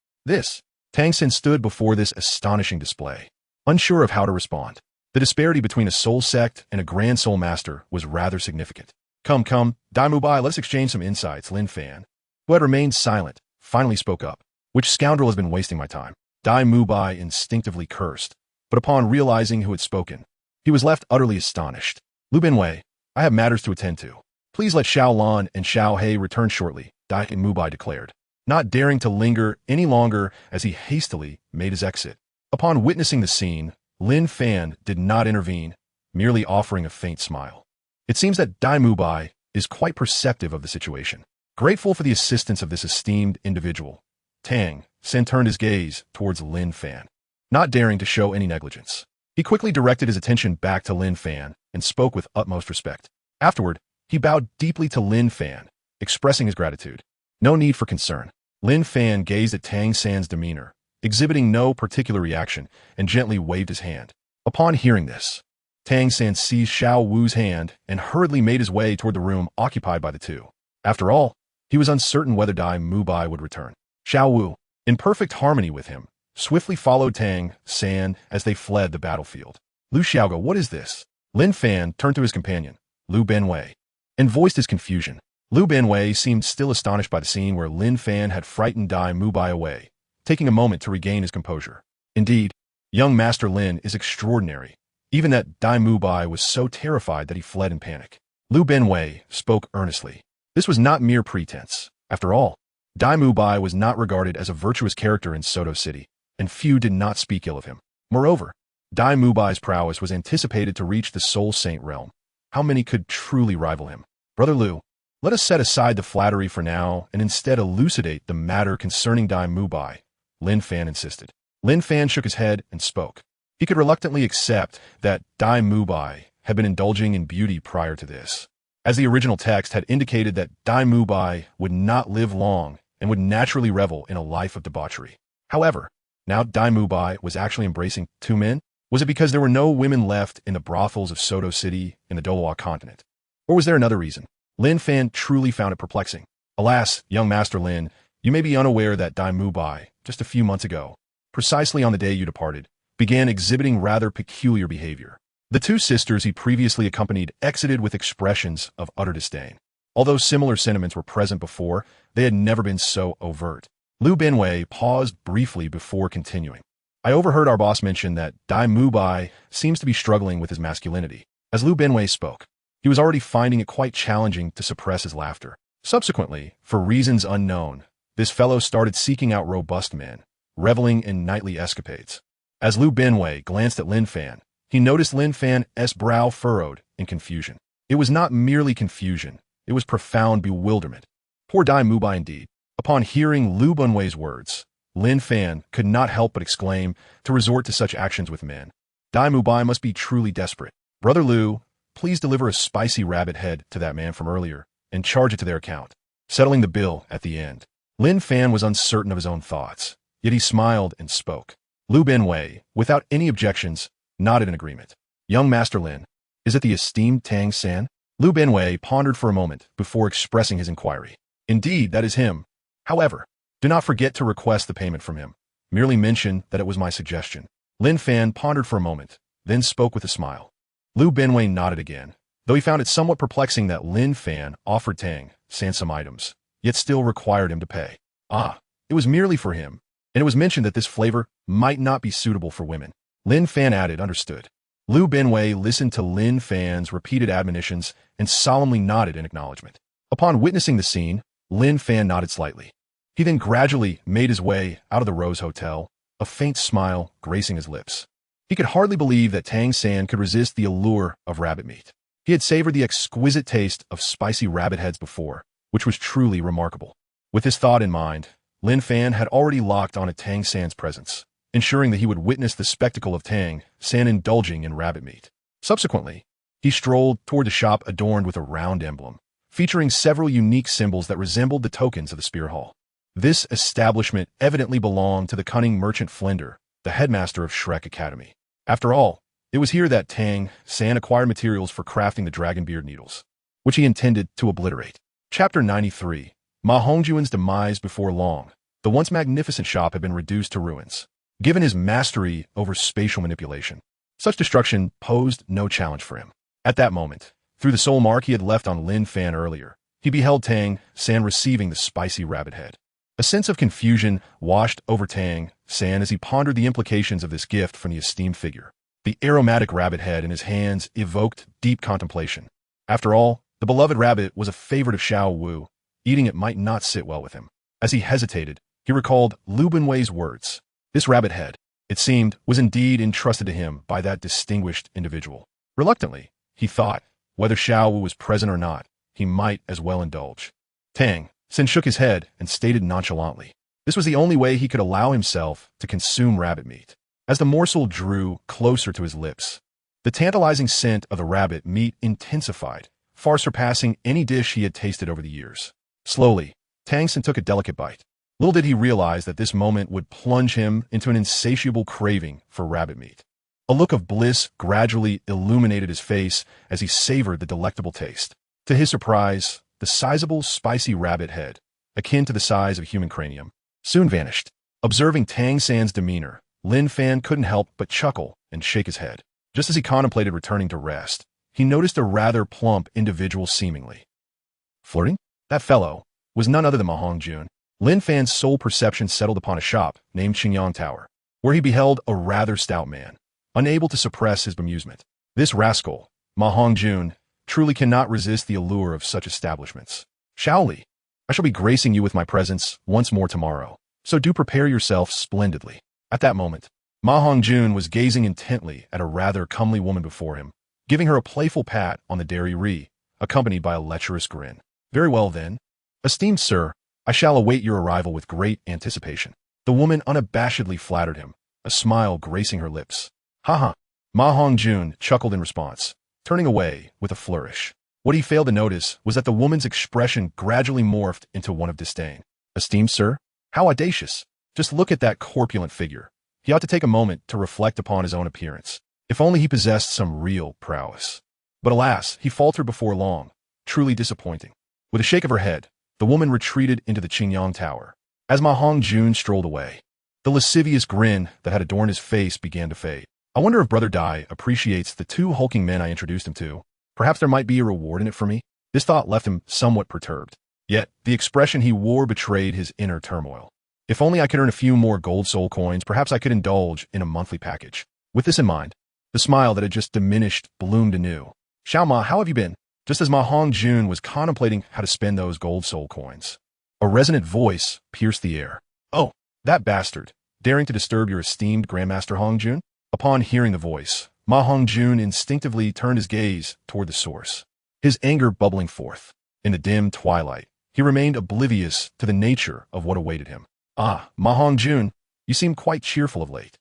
Tang San stood before this astonishing display, unsure of how to respond. The disparity between a soul sect and a grand soul master was rather significant. Come, Dai Mubai, let's exchange some insights." Lin Fan, who had remained silent, finally spoke up. "Which scoundrel has been wasting my time?" Dai Mubai instinctively cursed, but upon realizing who had spoken, he was left utterly astonished. "Lu Binwei, I have matters to attend to. Please let Xiao Lan and Xiao He return shortly," Dai Mubai declared, not daring to linger any longer as he hastily made his exit. Upon witnessing the scene, Lin Fan did not intervene, merely offering a faint smile. It seems that Dai Mubai is quite perceptive of the situation. Grateful for the assistance of this esteemed individual, Tang San turned his gaze towards Lin Fan, not daring to show any negligence. He quickly directed his attention back to Lin Fan and spoke with utmost respect. Afterward, he bowed deeply to Lin Fan, expressing his gratitude. "No need for concern." Lin Fan gazed at Tang San's demeanor, exhibiting no particular reaction, and gently waved his hand. Upon hearing this, Tang San seized Xiao Wu's hand and hurriedly made his way toward the room occupied by the two. After all, he was uncertain whether Dai Mubai would return. Xiao Wu, in perfect harmony with him, swiftly followed Tang San as they fled the battlefield. "Lu Xiaogang, what is this?" Lin Fan turned to his companion, Lu Binwei, and voiced his confusion. Lu Binwei seemed still astonished by the scene where Lin Fan had frightened Dai Mubai away, taking a moment to regain his composure. Indeed, young Master Lin is extraordinary, even that Dai Mubai was so terrified that he fled in panic. Lu Binwei spoke earnestly. This was not mere pretense. After all, Dai Mubai was not regarded as a virtuous character in Soto City, and few did not speak ill of him. Moreover, Dai Mubai's prowess was anticipated to reach the Soul Saint realm. How many could truly rival him? "Brother Lu, let us set aside the flattery for now and instead elucidate the matter concerning Dai Mubai," Lin Fan insisted. Lin Fan shook his head and spoke. He could reluctantly accept that Dai Mubai had been indulging in beauty prior to this, as the original text had indicated that Dai Mubai would not live long and would naturally revel in a life of debauchery. However, now Dai Mubai was actually embracing 2 men? Was it because there were no women left in the brothels of Soto City in the Douluo Continent? Or was there another reason? Lin Fan truly found it perplexing. "Alas, young Master Lin, you may be unaware that Dai Mubai, just a few months ago, precisely on the day you departed, began exhibiting rather peculiar behavior. The 2 sisters he previously accompanied exited with expressions of utter disdain. Although similar sentiments were present before, they had never been so overt." Lu Binwei paused briefly before continuing. "I overheard our boss mention that Dai Mubai seems to be struggling with his masculinity." As Lu Binwei spoke, he was already finding it quite challenging to suppress his laughter. Subsequently, for reasons unknown, this fellow started seeking out robust men, reveling in nightly escapades. As Lu Binwei glanced at Lin Fan, he noticed Lin Fan's brow furrowed in confusion. It was not merely confusion, it was profound bewilderment. Poor Dai Mubai indeed. Upon hearing Lu Binwei's words, Lin Fan could not help but exclaim to resort to such actions with men. Dai Mubai must be truly desperate. "Brother Lu, please deliver a spicy rabbit head to that man from earlier and charge it to their account," settling the bill at the end. Lin Fan was uncertain of his own thoughts, yet he smiled and spoke. Lu Binwei, without any objections, nodded in agreement. "Young Master Lin, is it the esteemed Tang San?" Lu Binwei pondered for a moment before expressing his inquiry. "Indeed, that is him. However, do not forget to request the payment from him. Merely mention that it was my suggestion." Lin Fan pondered for a moment, then spoke with a smile. Lu Binwei nodded again, though he found it somewhat perplexing that Lin Fan offered Tang San some items, yet still required him to pay. It was merely for him, and it was mentioned that this flavor might not be suitable for women. Lin Fan added, "Understood." Lu Binwei listened to Lin Fan's repeated admonitions and solemnly nodded in acknowledgement. Upon witnessing the scene, Lin Fan nodded slightly. He then gradually made his way out of the Rose Hotel, a faint smile gracing his lips. He could hardly believe that Tang San could resist the allure of rabbit meat. He had savored the exquisite taste of spicy rabbit heads before, which was truly remarkable. With this thought in mind, Lin Fan had already locked on a Tang San's presence, ensuring that he would witness the spectacle of Tang San indulging in rabbit meat. Subsequently, he strolled toward the shop adorned with a round emblem, featuring several unique symbols that resembled the tokens of the Spear Hall. This establishment evidently belonged to the cunning merchant Flender, the headmaster of Shrek Academy. After all, it was here that Tang San acquired materials for crafting the dragonbeard needles, which he intended to obliterate. Chapter 93. Ma Hongjun's demise before long. The once magnificent shop had been reduced to ruins. Given his mastery over spatial manipulation, such destruction posed no challenge for him. At that moment, through the soul mark he had left on Lin Fan earlier, he beheld Tang San receiving the spicy rabbit head. A sense of confusion washed over Tang San as he pondered the implications of this gift from the esteemed figure. The aromatic rabbit head in his hands evoked deep contemplation. After all, the beloved rabbit was a favorite of Xiao Wu. Eating it might not sit well with him. As he hesitated, he recalled Lu Benwei's words. This rabbit head, it seemed, was indeed entrusted to him by that distinguished individual. Reluctantly, he thought, whether Xiao Wu was present or not, he might as well indulge. Tang San shook his head and stated nonchalantly. This was the only way he could allow himself to consume rabbit meat. As the morsel drew closer to his lips, the tantalizing scent of the rabbit meat intensified, far surpassing any dish he had tasted over the years. Slowly, Tang San took a delicate bite. Little did he realize that this moment would plunge him into an insatiable craving for rabbit meat. A look of bliss gradually illuminated his face as he savored the delectable taste. To his surprise, the sizable, spicy rabbit head, akin to the size of a human cranium, soon vanished. Observing Tang San's demeanor, Lin Fan couldn't help but chuckle and shake his head. Just as he contemplated returning to rest, he noticed a rather plump individual seemingly flirting. That fellow was none other than Ma Hongjun. Lin Fan's sole perception settled upon a shop named Qingyang Tower, where he beheld a rather stout man, unable to suppress his bemusement. This rascal, Ma Hongjun, truly cannot resist the allure of such establishments. Shaoli, I shall be gracing you with my presence once more tomorrow, so do prepare yourself splendidly. At that moment, Ma Hongjun was gazing intently at a rather comely woman before him, giving her a playful pat on the dairy ri, accompanied by a lecherous grin. Very well then. Esteemed sir, I shall await your arrival with great anticipation. The woman unabashedly flattered him, a smile gracing her lips. Ha. Ma Hongjun chuckled in response, turning away with a flourish. What he failed to notice was that the woman's expression gradually morphed into one of disdain. Esteemed sir, how audacious. Just look at that corpulent figure. He ought to take a moment to reflect upon his own appearance. If only he possessed some real prowess. But alas, he faltered before long, truly disappointing. With a shake of her head, the woman retreated into the Qingyang Tower. As Ma Hongjun strolled away, the lascivious grin that had adorned his face began to fade. I wonder if Brother Dai appreciates the two hulking men I introduced him to. Perhaps there might be a reward in it for me. This thought left him somewhat perturbed. Yet, the expression he wore betrayed his inner turmoil. If only I could earn a few more gold soul coins, perhaps I could indulge in a monthly package. With this in mind, the smile that had just diminished bloomed anew. Xiao Ma, how have you been? Just as Ma Hongjun was contemplating how to spend those gold soul coins, a resonant voice pierced the air. Oh, that bastard, daring to disturb your esteemed Grandmaster Hongjun? Upon hearing the voice, Ma Hongjun instinctively turned his gaze toward the source, his anger bubbling forth. In the dim twilight, he remained oblivious to the nature of what awaited him. Ah, Ma Hongjun, you seem quite cheerful of late.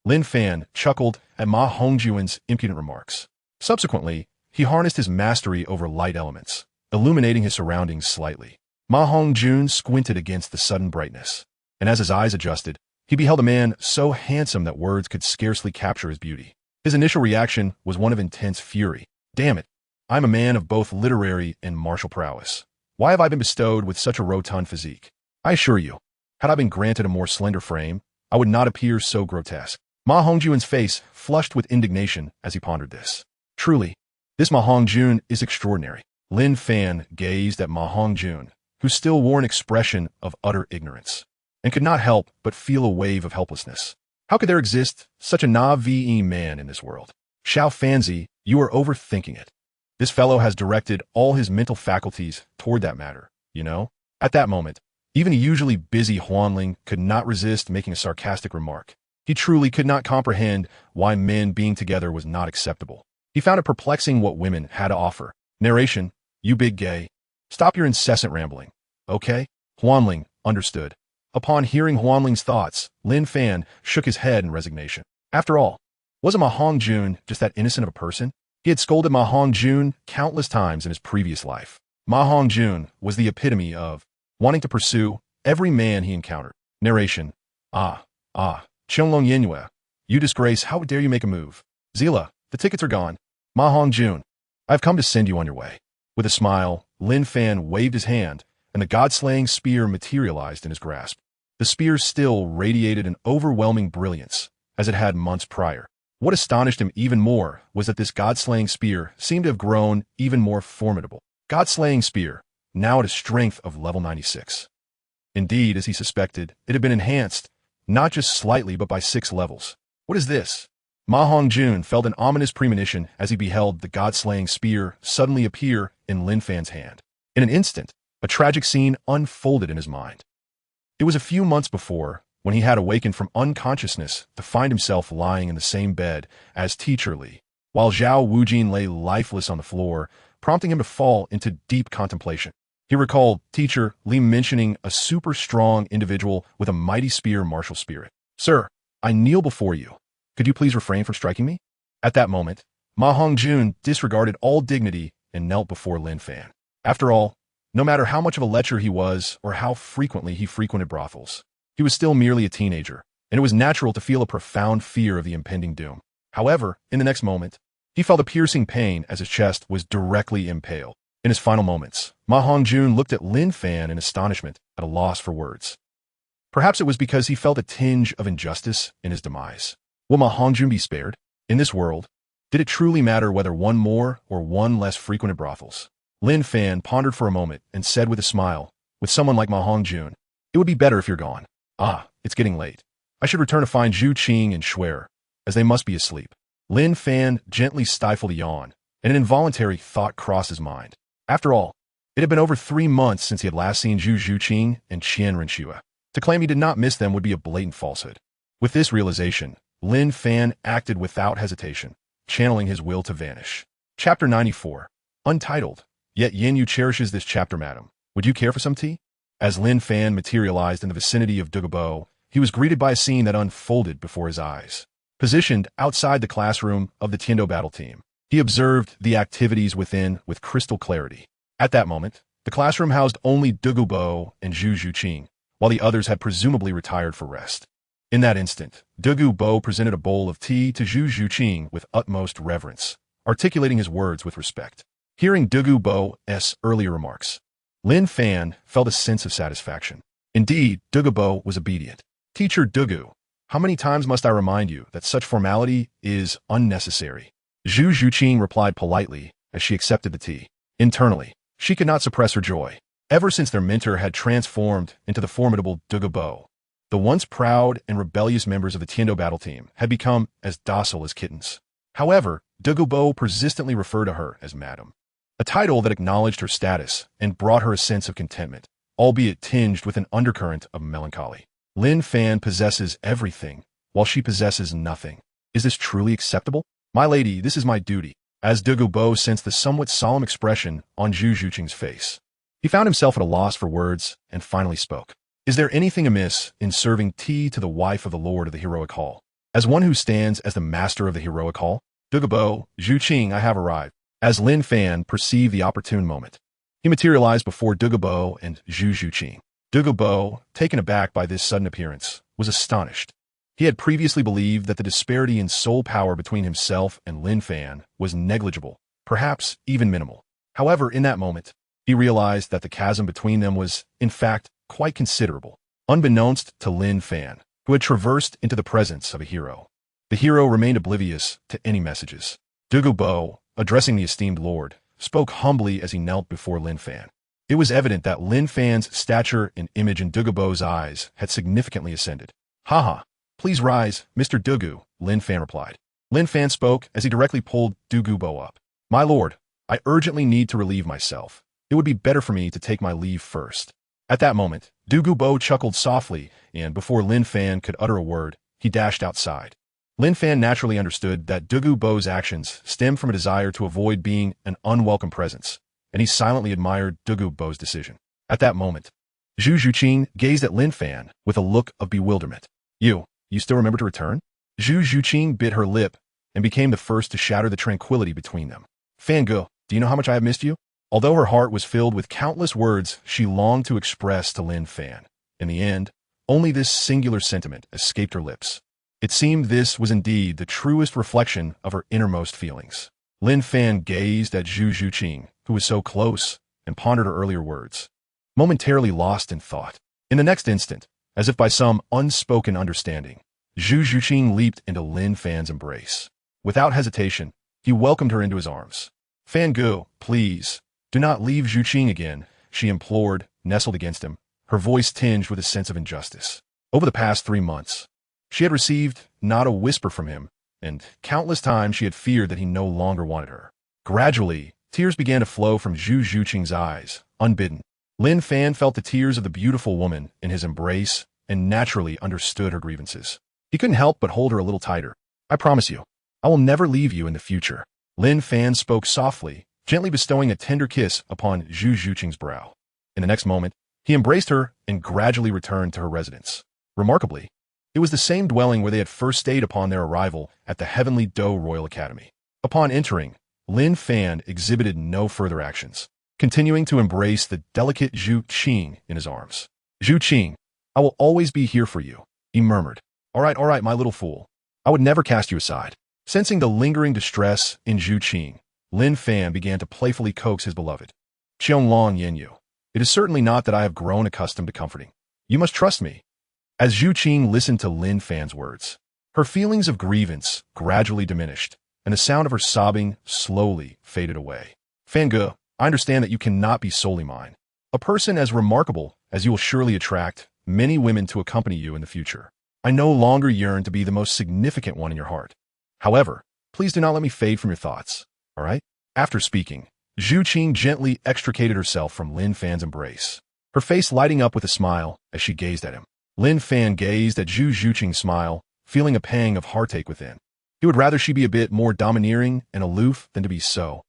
Lin Fan chuckled at Ma Hongjun's impudent remarks. Subsequently, he harnessed his mastery over light elements, illuminating his surroundings slightly. Ma Hongjun squinted against the sudden brightness, and as his eyes adjusted, he beheld a man so handsome that words could scarcely capture his beauty. His initial reaction was one of intense fury. Damn it, I'm a man of both literary and martial prowess. Why have I been bestowed with such a rotund physique? I assure you, had I been granted a more slender frame, I would not appear so grotesque. Ma Hongjun's face flushed with indignation as he pondered this. Truly, this Ma Hongjun is extraordinary. Lin Fan gazed at Ma Hongjun, who still wore an expression of utter ignorance, and could not help but feel a wave of helplessness. How could there exist such a Na'vi man in this world? Xiao Fanzi, you are overthinking it. This fellow has directed all his mental faculties toward that matter, you know? At that moment, even a usually busy Huanling could not resist making a sarcastic remark. He truly could not comprehend why men being together was not acceptable. He found it perplexing what women had to offer. Narration, you big gay. Stop your incessant rambling. Okay? Huanling understood. Upon hearing Huanling's thoughts, Lin Fan shook his head in resignation. After all, wasn't Ma Hongjun just that innocent of a person? He had scolded Ma Hongjun countless times in his previous life. Ma Hongjun was the epitome of wanting to pursue every man he encountered. Narration. Qionglong Yinhua. You disgrace, how dare you make a move? Zila, the tickets are gone. Ma Hongjun, I've come to send you on your way. With a smile, Lin Fan waved his hand, and the god-slaying spear materialized in his grasp. The spear still radiated an overwhelming brilliance, as it had months prior. What astonished him even more was that this god-slaying spear seemed to have grown even more formidable. God-slaying spear, now at a strength of level 96. Indeed, as he suspected, it had been enhanced, not just slightly but by 6 levels. What is this? Ma Hongjun felt an ominous premonition as he beheld the god-slaying spear suddenly appear in Lin Fan's hand. In an instant, a tragic scene unfolded in his mind. It was a few months before, when he had awakened from unconsciousness to find himself lying in the same bed as Teacher Li, while Zhao Wujin lay lifeless on the floor, prompting him to fall into deep contemplation. He recalled Teacher Li mentioning a super strong individual with a mighty spear martial spirit. Sir, I kneel before you. Could you please refrain from striking me? At that moment, Ma Hongjun disregarded all dignity and knelt before Lin Fan. After all, no matter how much of a lecher he was or how frequently he frequented brothels, he was still merely a teenager, and it was natural to feel a profound fear of the impending doom. However, in the next moment, he felt a piercing pain as his chest was directly impaled. In his final moments, Ma Hongjun looked at Lin Fan in astonishment, at a loss for words. Perhaps it was because he felt a tinge of injustice in his demise. Will Ma Hongjun be spared? In this world, did it truly matter whether one more or one less frequented brothels? Lin Fan pondered for a moment and said with a smile, with someone like Ma Hongjun, it would be better if you're gone. It's getting late. I should return to find Zhu Zhuqing and Shuer, as they must be asleep. Lin Fan gently stifled a yawn, and an involuntary thought crossed his mind. After all, it had been over 3 months since he had last seen Zhu Zhuqing and Qian Renxue. To claim he did not miss them would be a blatant falsehood. With this realization, Lin Fan acted without hesitation, channeling his will to vanish. Chapter 94. Untitled. Yet Yin Yu cherishes this chapter, madam. Would you care for some tea? As Lin Fan materialized in the vicinity of Dugu Bo, he was greeted by a scene that unfolded before his eyes. Positioned outside the classroom of the Tiando battle team, he observed the activities within with crystal clarity. At that moment, the classroom housed only Dugu Bo and Zhu Zhuqing, while the others had presumably retired for rest. In that instant, Dugu Bo presented a bowl of tea to Zhu Zhuqing with utmost reverence, articulating his words with respect. Hearing Dugu Bo's earlier remarks, Lin Fan felt a sense of satisfaction. Indeed, Dugu Bo was obedient. Teacher Dugu, how many times must I remind you that such formality is unnecessary? Zhu Zhuqing replied politely as she accepted the tea. Internally, she could not suppress her joy. Ever since their mentor had transformed into the formidable Dugu Bo, the once proud and rebellious members of the Tiando battle team had become as docile as kittens. However, Dugu Bo persistently referred to her as madam, a title that acknowledged her status and brought her a sense of contentment, albeit tinged with an undercurrent of melancholy. Lin Fan possesses everything, while she possesses nothing. Is this truly acceptable? My lady, this is my duty. As Dugu Bo sensed the somewhat solemn expression on Zhu Zhuqing's face, he found himself at a loss for words and finally spoke. Is there anything amiss in serving tea to the wife of the lord of the heroic hall? As one who stands as the master of the heroic hall, Dugu Bo, Zhuqing, I have arrived. As Lin Fan perceived the opportune moment, he materialized before Dugu Bo and Zhu Zhuqing. Dugu Bo, taken aback by this sudden appearance, was astonished. He had previously believed that the disparity in soul power between himself and Lin Fan was negligible, perhaps even minimal. However, in that moment, he realized that the chasm between them was, in fact, quite considerable. Unbeknownst to Lin Fan, who had traversed into the presence of a hero, the hero remained oblivious to any messages. Dugu Bo, addressing the esteemed lord, spoke humbly as he knelt before Lin Fan. It was evident that Lin Fan's stature and image in Dugu Bo's eyes had significantly ascended. Haha, please rise, Mr. Dugu, Lin Fan replied. Lin Fan spoke as he directly pulled Dugu Bo up. My lord, I urgently need to relieve myself. It would be better for me to take my leave first. At that moment, Dugu Bo chuckled softly, and before Lin Fan could utter a word, he dashed outside. Lin Fan naturally understood that Dugu Bo's actions stemmed from a desire to avoid being an unwelcome presence, and he silently admired Dugu Bo's decision. At that moment, Zhu Zhuqing gazed at Lin Fan with a look of bewilderment. You still remember to return? Zhu Zhuqing bit her lip and became the first to shatter the tranquility between them. Fan Ge, do you know how much I have missed you? Although her heart was filled with countless words she longed to express to Lin Fan, in the end, only this singular sentiment escaped her lips. It seemed this was indeed the truest reflection of her innermost feelings. Lin Fan gazed at Zhu Zhuqing, who was so close, and pondered her earlier words, momentarily lost in thought. In the next instant, as if by some unspoken understanding, Zhu Zhuqing leaped into Lin Fan's embrace. Without hesitation, he welcomed her into his arms. Fan Ge, please, do not leave Zhuqing again, she implored, nestled against him, her voice tinged with a sense of injustice. Over the past 3 months, she had received not a whisper from him, and countless times she had feared that he no longer wanted her. Gradually, tears began to flow from Zhu Zhuqing's eyes, unbidden. Lin Fan felt the tears of the beautiful woman in his embrace and naturally understood her grievances. He couldn't help but hold her a little tighter. I promise you, I will never leave you in the future. Lin Fan spoke softly, gently bestowing a tender kiss upon Zhu Zhuqing's brow. In the next moment, he embraced her and gradually returned to her residence. Remarkably, it was the same dwelling where they had first stayed upon their arrival at the Heaven Dou Royal Academy. Upon entering, Lin Fan exhibited no further actions, continuing to embrace the delicate Zhu Qing in his arms. Zhu Qing, I will always be here for you, he murmured. All right, my little fool. I would never cast you aside. Sensing the lingering distress in Zhu Qing, Lin Fan began to playfully coax his beloved. Qianlong Yenyu, it is certainly not that I have grown accustomed to comforting. You must trust me. As Zhu Qing listened to Lin Fan's words, her feelings of grievance gradually diminished, and the sound of her sobbing slowly faded away. Fan Ge, I understand that you cannot be solely mine. A person as remarkable as you will surely attract many women to accompany you in the future. I no longer yearn to be the most significant one in your heart. However, please do not let me fade from your thoughts, all right? After speaking, Zhu Qing gently extricated herself from Lin Fan's embrace, her face lighting up with a smile as she gazed at him. Lin Fan gazed at Zhu Zhuqing's smile, feeling a pang of heartache within. He would rather she be a bit more domineering and aloof than to be so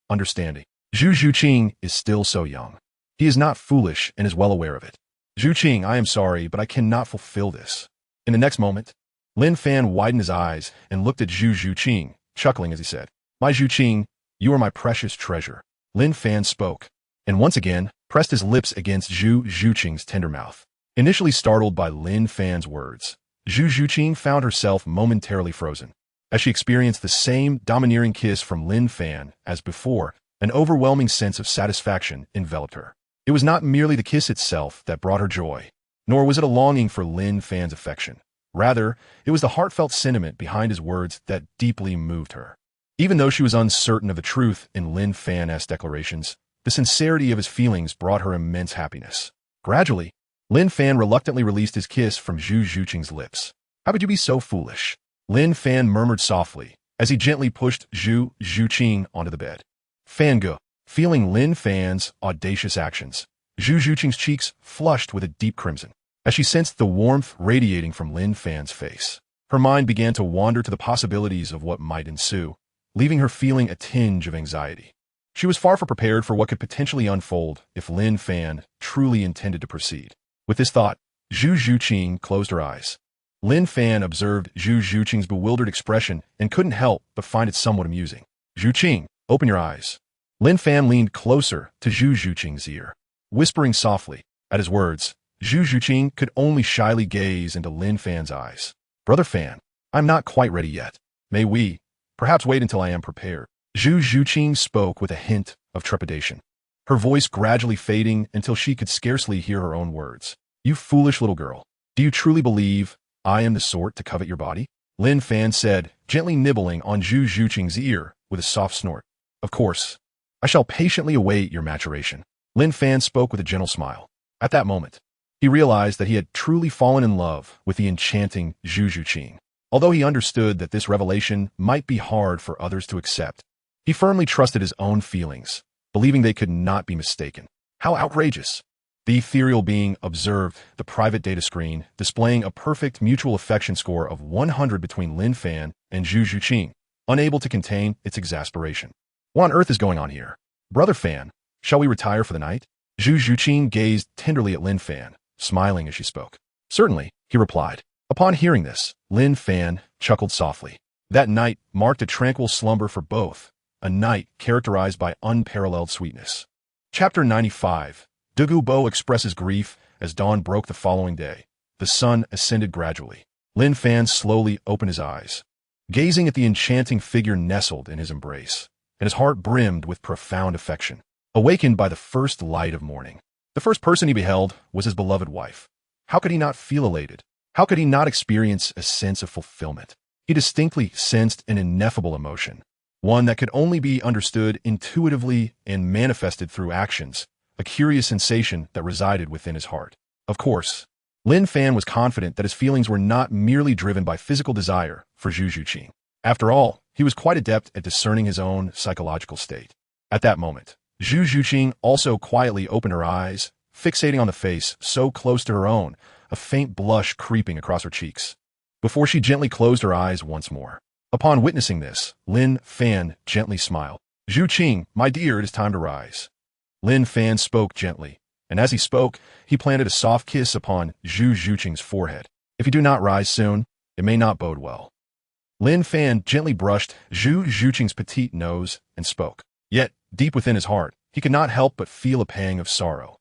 understanding. Zhu Zhuqing is still so young. He is not foolish and is well aware of it. Zhu Qing, I am sorry, but I cannot fulfill this. In the next moment, Lin Fan widened his eyes and looked at Zhu Zhuqing, chuckling as he said, My Zhu Qing, you are my precious treasure. Lin Fan spoke, and once again pressed his lips against Zhu Zhuqing's tender mouth. Initially startled by Lin Fan's words, Zhu Zhuqing found herself momentarily frozen. As she experienced the same domineering kiss from Lin Fan as before, an overwhelming sense of satisfaction enveloped her. It was not merely the kiss itself that brought her joy, nor was it a longing for Lin Fan's affection. Rather, it was the heartfelt sentiment behind his words that deeply moved her. Even though she was uncertain of the truth in Lin Fan's declarations, the sincerity of his feelings brought her immense happiness. Gradually, Lin Fan reluctantly released his kiss from Zhu Zhuqing's lips. How could you be so foolish? Lin Fan murmured softly as he gently pushed Zhu Zhuqing onto the bed. Fan Ge, feeling Lin Fan's audacious actions, Zhu Zhuqing's cheeks flushed with a deep crimson. As she sensed the warmth radiating from Lin Fan's face, her mind began to wander to the possibilities of what might ensue, leaving her feeling a tinge of anxiety. She was far from prepared for what could potentially unfold if Lin Fan truly intended to proceed. With this thought, Zhu Zhuqing closed her eyes. Lin Fan observed Zhu Zhuqing's bewildered expression and couldn't help but find it somewhat amusing. Zhuqing, open your eyes. Lin Fan leaned closer to Zhu Zhuqing's ear, whispering softly. At his words, Zhu Zhuqing could only shyly gaze into Lin Fan's eyes. Brother Fan, I'm not quite ready yet. May we, perhaps wait until I am prepared. Zhu Zhuqing spoke with a hint of trepidation, her voice gradually fading until she could scarcely hear her own words. You foolish little girl, do you truly believe I am the sort to covet your body? Lin Fan said, gently nibbling on Zhu Zhuqing's ear with a soft snort. Of course, I shall patiently await your maturation. Lin Fan spoke with a gentle smile. At that moment, he realized that he had truly fallen in love with the enchanting Zhu Zhuqing. Although he understood that this revelation might be hard for others to accept, he firmly trusted his own feelings, believing they could not be mistaken. How outrageous! The ethereal being observed the private data screen, displaying a perfect mutual affection score of 100 between Lin Fan and Zhu Zhuqing, unable to contain its exasperation. What on earth is going on here? Brother Fan, shall we retire for the night? Zhu Zhuqing gazed tenderly at Lin Fan, smiling as she spoke. Certainly, he replied. Upon hearing this, Lin Fan chuckled softly. That night marked a tranquil slumber for both, a night characterized by unparalleled sweetness. Chapter 95. Dugu Bo expresses grief as dawn broke the following day. The sun ascended gradually. Lin Fan slowly opened his eyes, gazing at the enchanting figure nestled in his embrace, and his heart brimmed with profound affection. Awakened by the first light of morning, the first person he beheld was his beloved wife. How could he not feel elated? How could he not experience a sense of fulfillment? He distinctly sensed an ineffable emotion, one that could only be understood intuitively and manifested through actions, a curious sensation that resided within his heart. Of course, Lin Fan was confident that his feelings were not merely driven by physical desire for Zhu Zhuqing. After all, he was quite adept at discerning his own psychological state. At that moment, Zhu Zhuqing also quietly opened her eyes, fixating on the face so close to her own, a faint blush creeping across her cheeks, before she gently closed her eyes once more. Upon witnessing this, Lin Fan gently smiled. Zhuqing, my dear, it is time to rise. Lin Fan spoke gently, and as he spoke, he planted a soft kiss upon Zhu Zhuqing's forehead. If you do not rise soon, it may not bode well. Lin Fan gently brushed Zhu Zhuqing's petite nose and spoke. Yet, deep within his heart, he could not help but feel a pang of sorrow.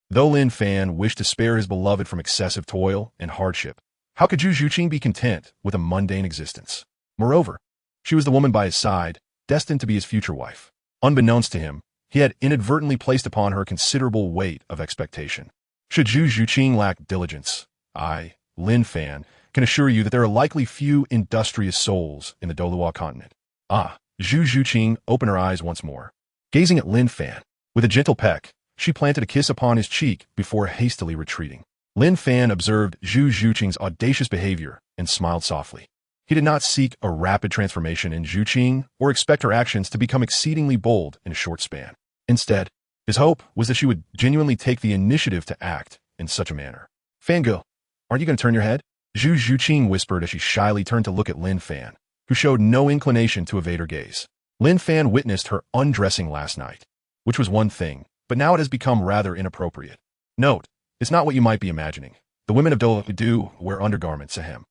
Though Lin Fan wished to spare his beloved from excessive toil and hardship, how could Zhu Zhuqing be content with a mundane existence? Moreover, she was the woman by his side, destined to be his future wife. Unbeknownst to him, he had inadvertently placed upon her considerable weight of expectation. Should Zhu Zhuqing lack diligence, I, Lin Fan, can assure you that there are likely few industrious souls in the Douluo Continent. Ah, Zhu Zhuqing opened her eyes once more. Gazing at Lin Fan, with a gentle peck, she planted a kiss upon his cheek before hastily retreating. Lin Fan observed Zhu Zhuqing's audacious behavior and smiled softly. He did not seek a rapid transformation in Zhuqing or expect her actions to become exceedingly bold in a short span. Instead, his hope was that she would genuinely take the initiative to act in such a manner. Fangirl, aren't you going to turn your head? Zhu Zhuqing whispered as she shyly turned to look at Lin Fan, who showed no inclination to evade her gaze. Lin Fan witnessed her undressing last night, which was one thing, but now it has become rather inappropriate. Note, it's not what you might be imagining. The women of Douluo do wear undergarments, ahem.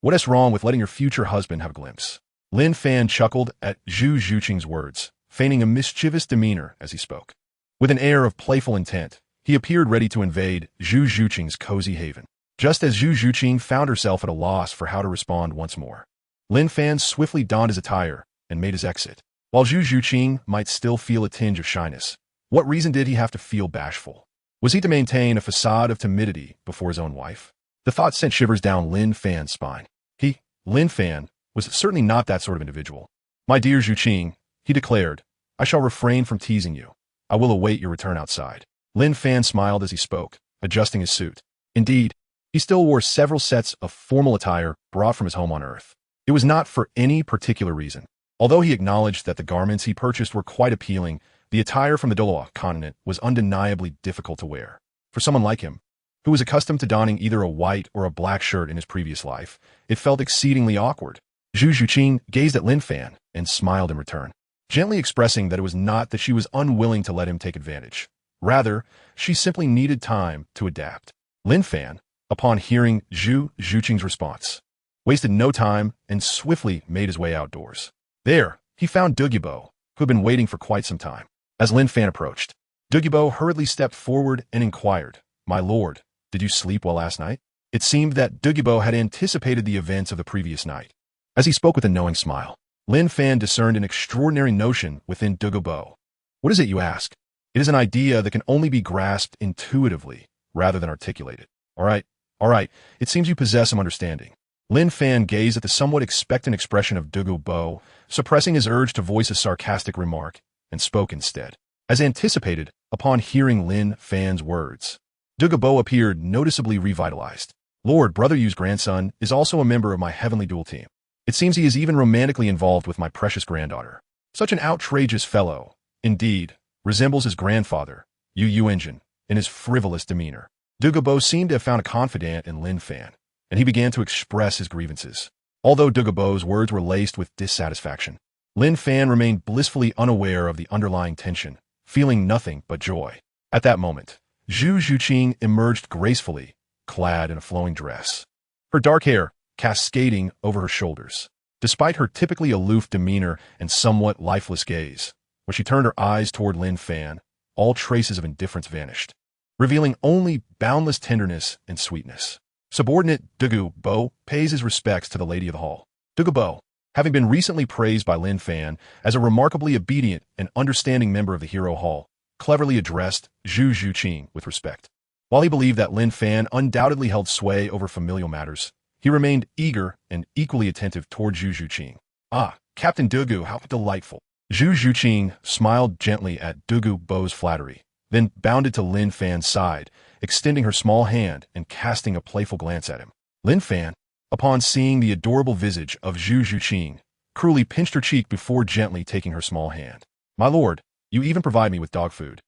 What is wrong with letting your future husband have a glimpse? Lin Fan chuckled at Zhu Zhuqing's words, feigning a mischievous demeanor as he spoke. With an air of playful intent, he appeared ready to invade Zhu Zhuqing's cozy haven. Just as Zhu Zhuqing found herself at a loss for how to respond once more, Lin Fan swiftly donned his attire and made his exit. While Zhu Zhuqing might still feel a tinge of shyness, what reason did he have to feel bashful? Was he to maintain a facade of timidity before his own wife? The thought sent shivers down Lin Fan's spine. He, Lin Fan, was certainly not that sort of individual. My dear Zhuqing, he declared, I shall refrain from teasing you. I will await your return outside. Lin Fan smiled as he spoke, adjusting his suit. Indeed, he still wore several sets of formal attire brought from his home on Earth. It was not for any particular reason. Although he acknowledged that the garments he purchased were quite appealing, the attire from the Douluo Continent was undeniably difficult to wear. For someone like him, who was accustomed to donning either a white or a black shirt in his previous life, it felt exceedingly awkward. Zhu Zhuqing gazed at Lin Fan and smiled in return, gently expressing that it was not that she was unwilling to let him take advantage. Rather, she simply needed time to adapt. Lin Fan, upon hearing Zhu Zhuqing's response, wasted no time and swiftly made his way outdoors. There, he found Dugu Bo, who had been waiting for quite some time. As Lin Fan approached, Dugu Bo hurriedly stepped forward and inquired, My lord, did you sleep well last night? It seemed that Dugu Bo had anticipated the events of the previous night. As he spoke with a knowing smile, Lin Fan discerned an extraordinary notion within Dugu Bo. What is it, you ask? It is an idea that can only be grasped intuitively, rather than articulated. All right, it seems you possess some understanding. Lin Fan gazed at the somewhat expectant expression of Dugu Bo, suppressing his urge to voice a sarcastic remark, and spoke instead. As anticipated, upon hearing Lin Fan's words, Dugu Bo appeared noticeably revitalized. Lord Brother Yu's grandson is also a member of my heavenly duel team. It seems he is even romantically involved with my precious granddaughter. Such an outrageous fellow, indeed, resembles his grandfather, Yu Yuanjin, in his frivolous demeanor. Dugu Bo seemed to have found a confidant in Lin Fan, and he began to express his grievances. Although Dugu Bo's words were laced with dissatisfaction, Lin Fan remained blissfully unaware of the underlying tension, feeling nothing but joy. At that moment, Zhu Zhuqing emerged gracefully, clad in a flowing dress, her dark hair cascading over her shoulders. Despite her typically aloof demeanor and somewhat lifeless gaze, when she turned her eyes toward Lin Fan, all traces of indifference vanished, revealing only boundless tenderness and sweetness. Subordinate Dugu Bo pays his respects to the lady of the hall. Dugu Bo, having been recently praised by Lin Fan as a remarkably obedient and understanding member of the Hero Hall, cleverly addressed Zhu Zhuqing with respect. While he believed that Lin Fan undoubtedly held sway over familial matters, he remained eager and equally attentive toward Zhu Zhuqing. "Ah, Captain Dugu, how delightful." Zhu Zhuqing smiled gently at Dugu Bo's flattery, then bounded to Lin Fan's side, extending her small hand and casting a playful glance at him. Lin Fan, upon seeing the adorable visage of Zhu Zhuqing, cruelly pinched her cheek before gently taking her small hand. "My lord, you even provide me with dog food."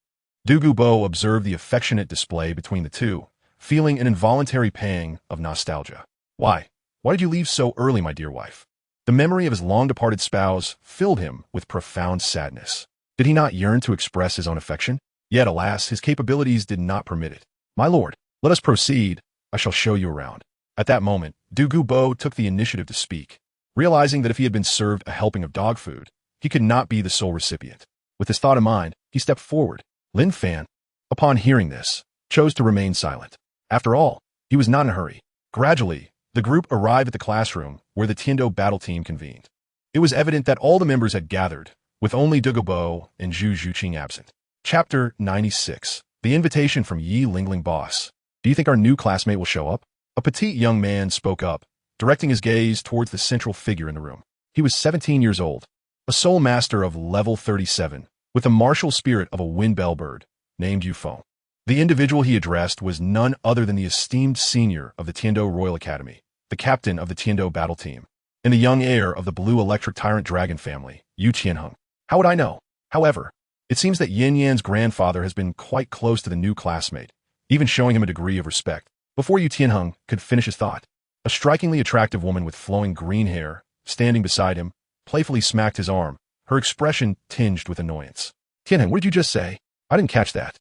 Dugu Bo observed the affectionate display between the two, feeling an involuntary pang of nostalgia. Why did you leave so early, my dear wife?" The memory of his long-departed spouse filled him with profound sadness. Did he not yearn to express his own affection? Yet, alas, his capabilities did not permit it. "My lord, let us proceed. I shall show you around." At that moment, Dugu Bo took the initiative to speak, realizing that if he had been served a helping of dog food, he could not be the sole recipient. With this thought in mind, he stepped forward. Lin Fan, upon hearing this, chose to remain silent. After all, he was not in a hurry. Gradually, the group arrived at the classroom where the Tiando battle team convened. It was evident that all the members had gathered, with only Dugu Bo and Zhu Zhuqing absent. Chapter 96. The invitation from Yi Lingling boss. "Do you think our new classmate will show up?" A petite young man spoke up, directing his gaze towards the central figure in the room. He was 17 years old, a soul master of level 37, with the martial spirit of a wind-bell bird, named Yu Feng. The individual he addressed was none other than the esteemed senior of the Tiando Royal Academy, the captain of the Tiando battle team, and the young heir of the blue electric tyrant dragon family, Yu Qianheng. How would I know? However, it seems that Yin Yan's grandfather has been quite close to the new classmate, even showing him a degree of respect. Before Yu Qianheng could finish his thought, a strikingly attractive woman with flowing green hair, standing beside him, playfully smacked his arm, her expression tinged with annoyance. "Qianheng, what did you just say? I didn't catch that."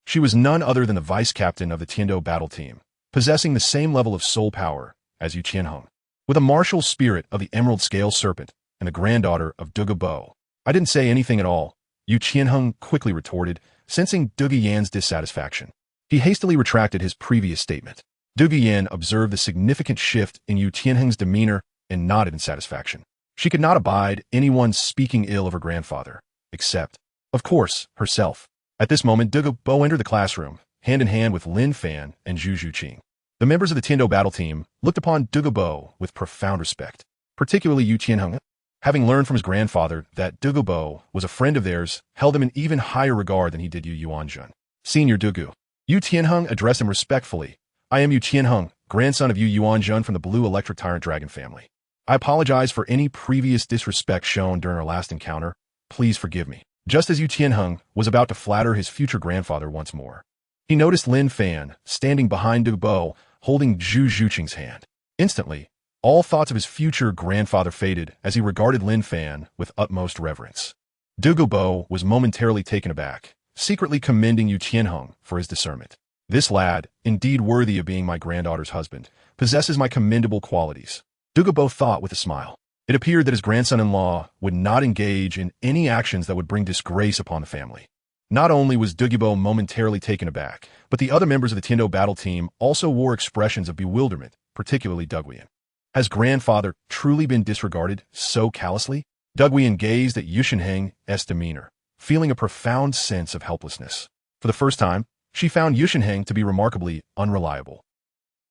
She was none other than the vice-captain of the Tiando battle team, possessing the same level of soul power as Yu Qianheng. With a martial spirit of the emerald scale serpent and the granddaughter of Dugu Bo. "I didn't say anything at all," Yu Qianheng quickly retorted, sensing Dugu Yan's dissatisfaction. He hastily retracted his previous statement. Dugu Yan observed the significant shift in Yu Qianheng's demeanor and nodded in satisfaction. She could not abide anyone speaking ill of her grandfather, except, of course, herself. At this moment, Dugu Bo entered the classroom, hand in hand with Lin Fan and Zhu Zhuqing. The members of the Tiando battle team looked upon Dugu Bo with profound respect, particularly Yu Qianheng. Having learned from his grandfather that Dugu Bo was a friend of theirs, held him in even higher regard than he did Yu Yuanjun. "Senior Dugu." Yu Qianheng addressed him respectfully. "I am Yu Qianheng, grandson of Yu Yuanjun from the blue electric tyrant dragon family. I apologize for any previous disrespect shown during our last encounter. Please forgive me." Just as Yu Qianheng was about to flatter his future grandfather once more, he noticed Lin Fan standing behind Dugu Bo, holding Zhu Zhuqing's hand. Instantly, all thoughts of his future grandfather faded as he regarded Lin Fan with utmost reverence. Dugu Bo was momentarily taken aback, secretly commending Yu Qianheng for his discernment. "This lad, indeed worthy of being my granddaughter's husband, possesses my commendable qualities," Dugu Bo thought with a smile. It appeared that his grandson-in-law would not engage in any actions that would bring disgrace upon the family. Not only was Dugu Bo momentarily taken aback, but the other members of the Tiando battle team also wore expressions of bewilderment, particularly Dugu Yan. Has grandfather truly been disregarded so callously? Dugu Yan gazed at Yu Qianheng's demeanor, feeling a profound sense of helplessness. For the first time, she found Yu Qianheng to be remarkably unreliable.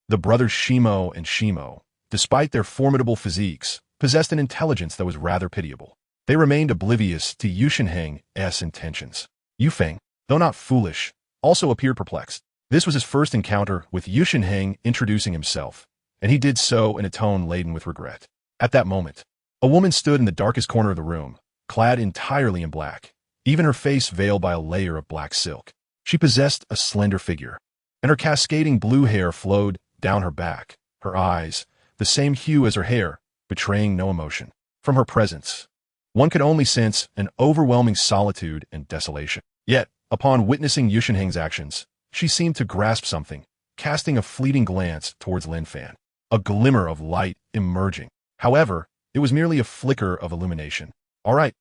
The brothers Shimo and Shimo, despite their formidable physiques, possessed an intelligence that was rather pitiable. They remained oblivious to Yu Qianheng's intentions. Yu Feng, though not foolish, also appeared perplexed. This was his first encounter with Yu Qianheng introducing himself, and he did so in a tone laden with regret. At that moment, a woman stood in the darkest corner of the room, clad entirely in black, even her face veiled by a layer of black silk. She possessed a slender figure, and her cascading blue hair flowed down her back, her eyes, the same hue as her hair, betraying no emotion. From her presence, one could only sense an overwhelming solitude and desolation. Yet, upon witnessing Yu Xiaohang's actions, she seemed to grasp something, casting a fleeting glance towards Lin Fan. A glimmer of light emerging. However, it was merely a flicker of illumination. All right,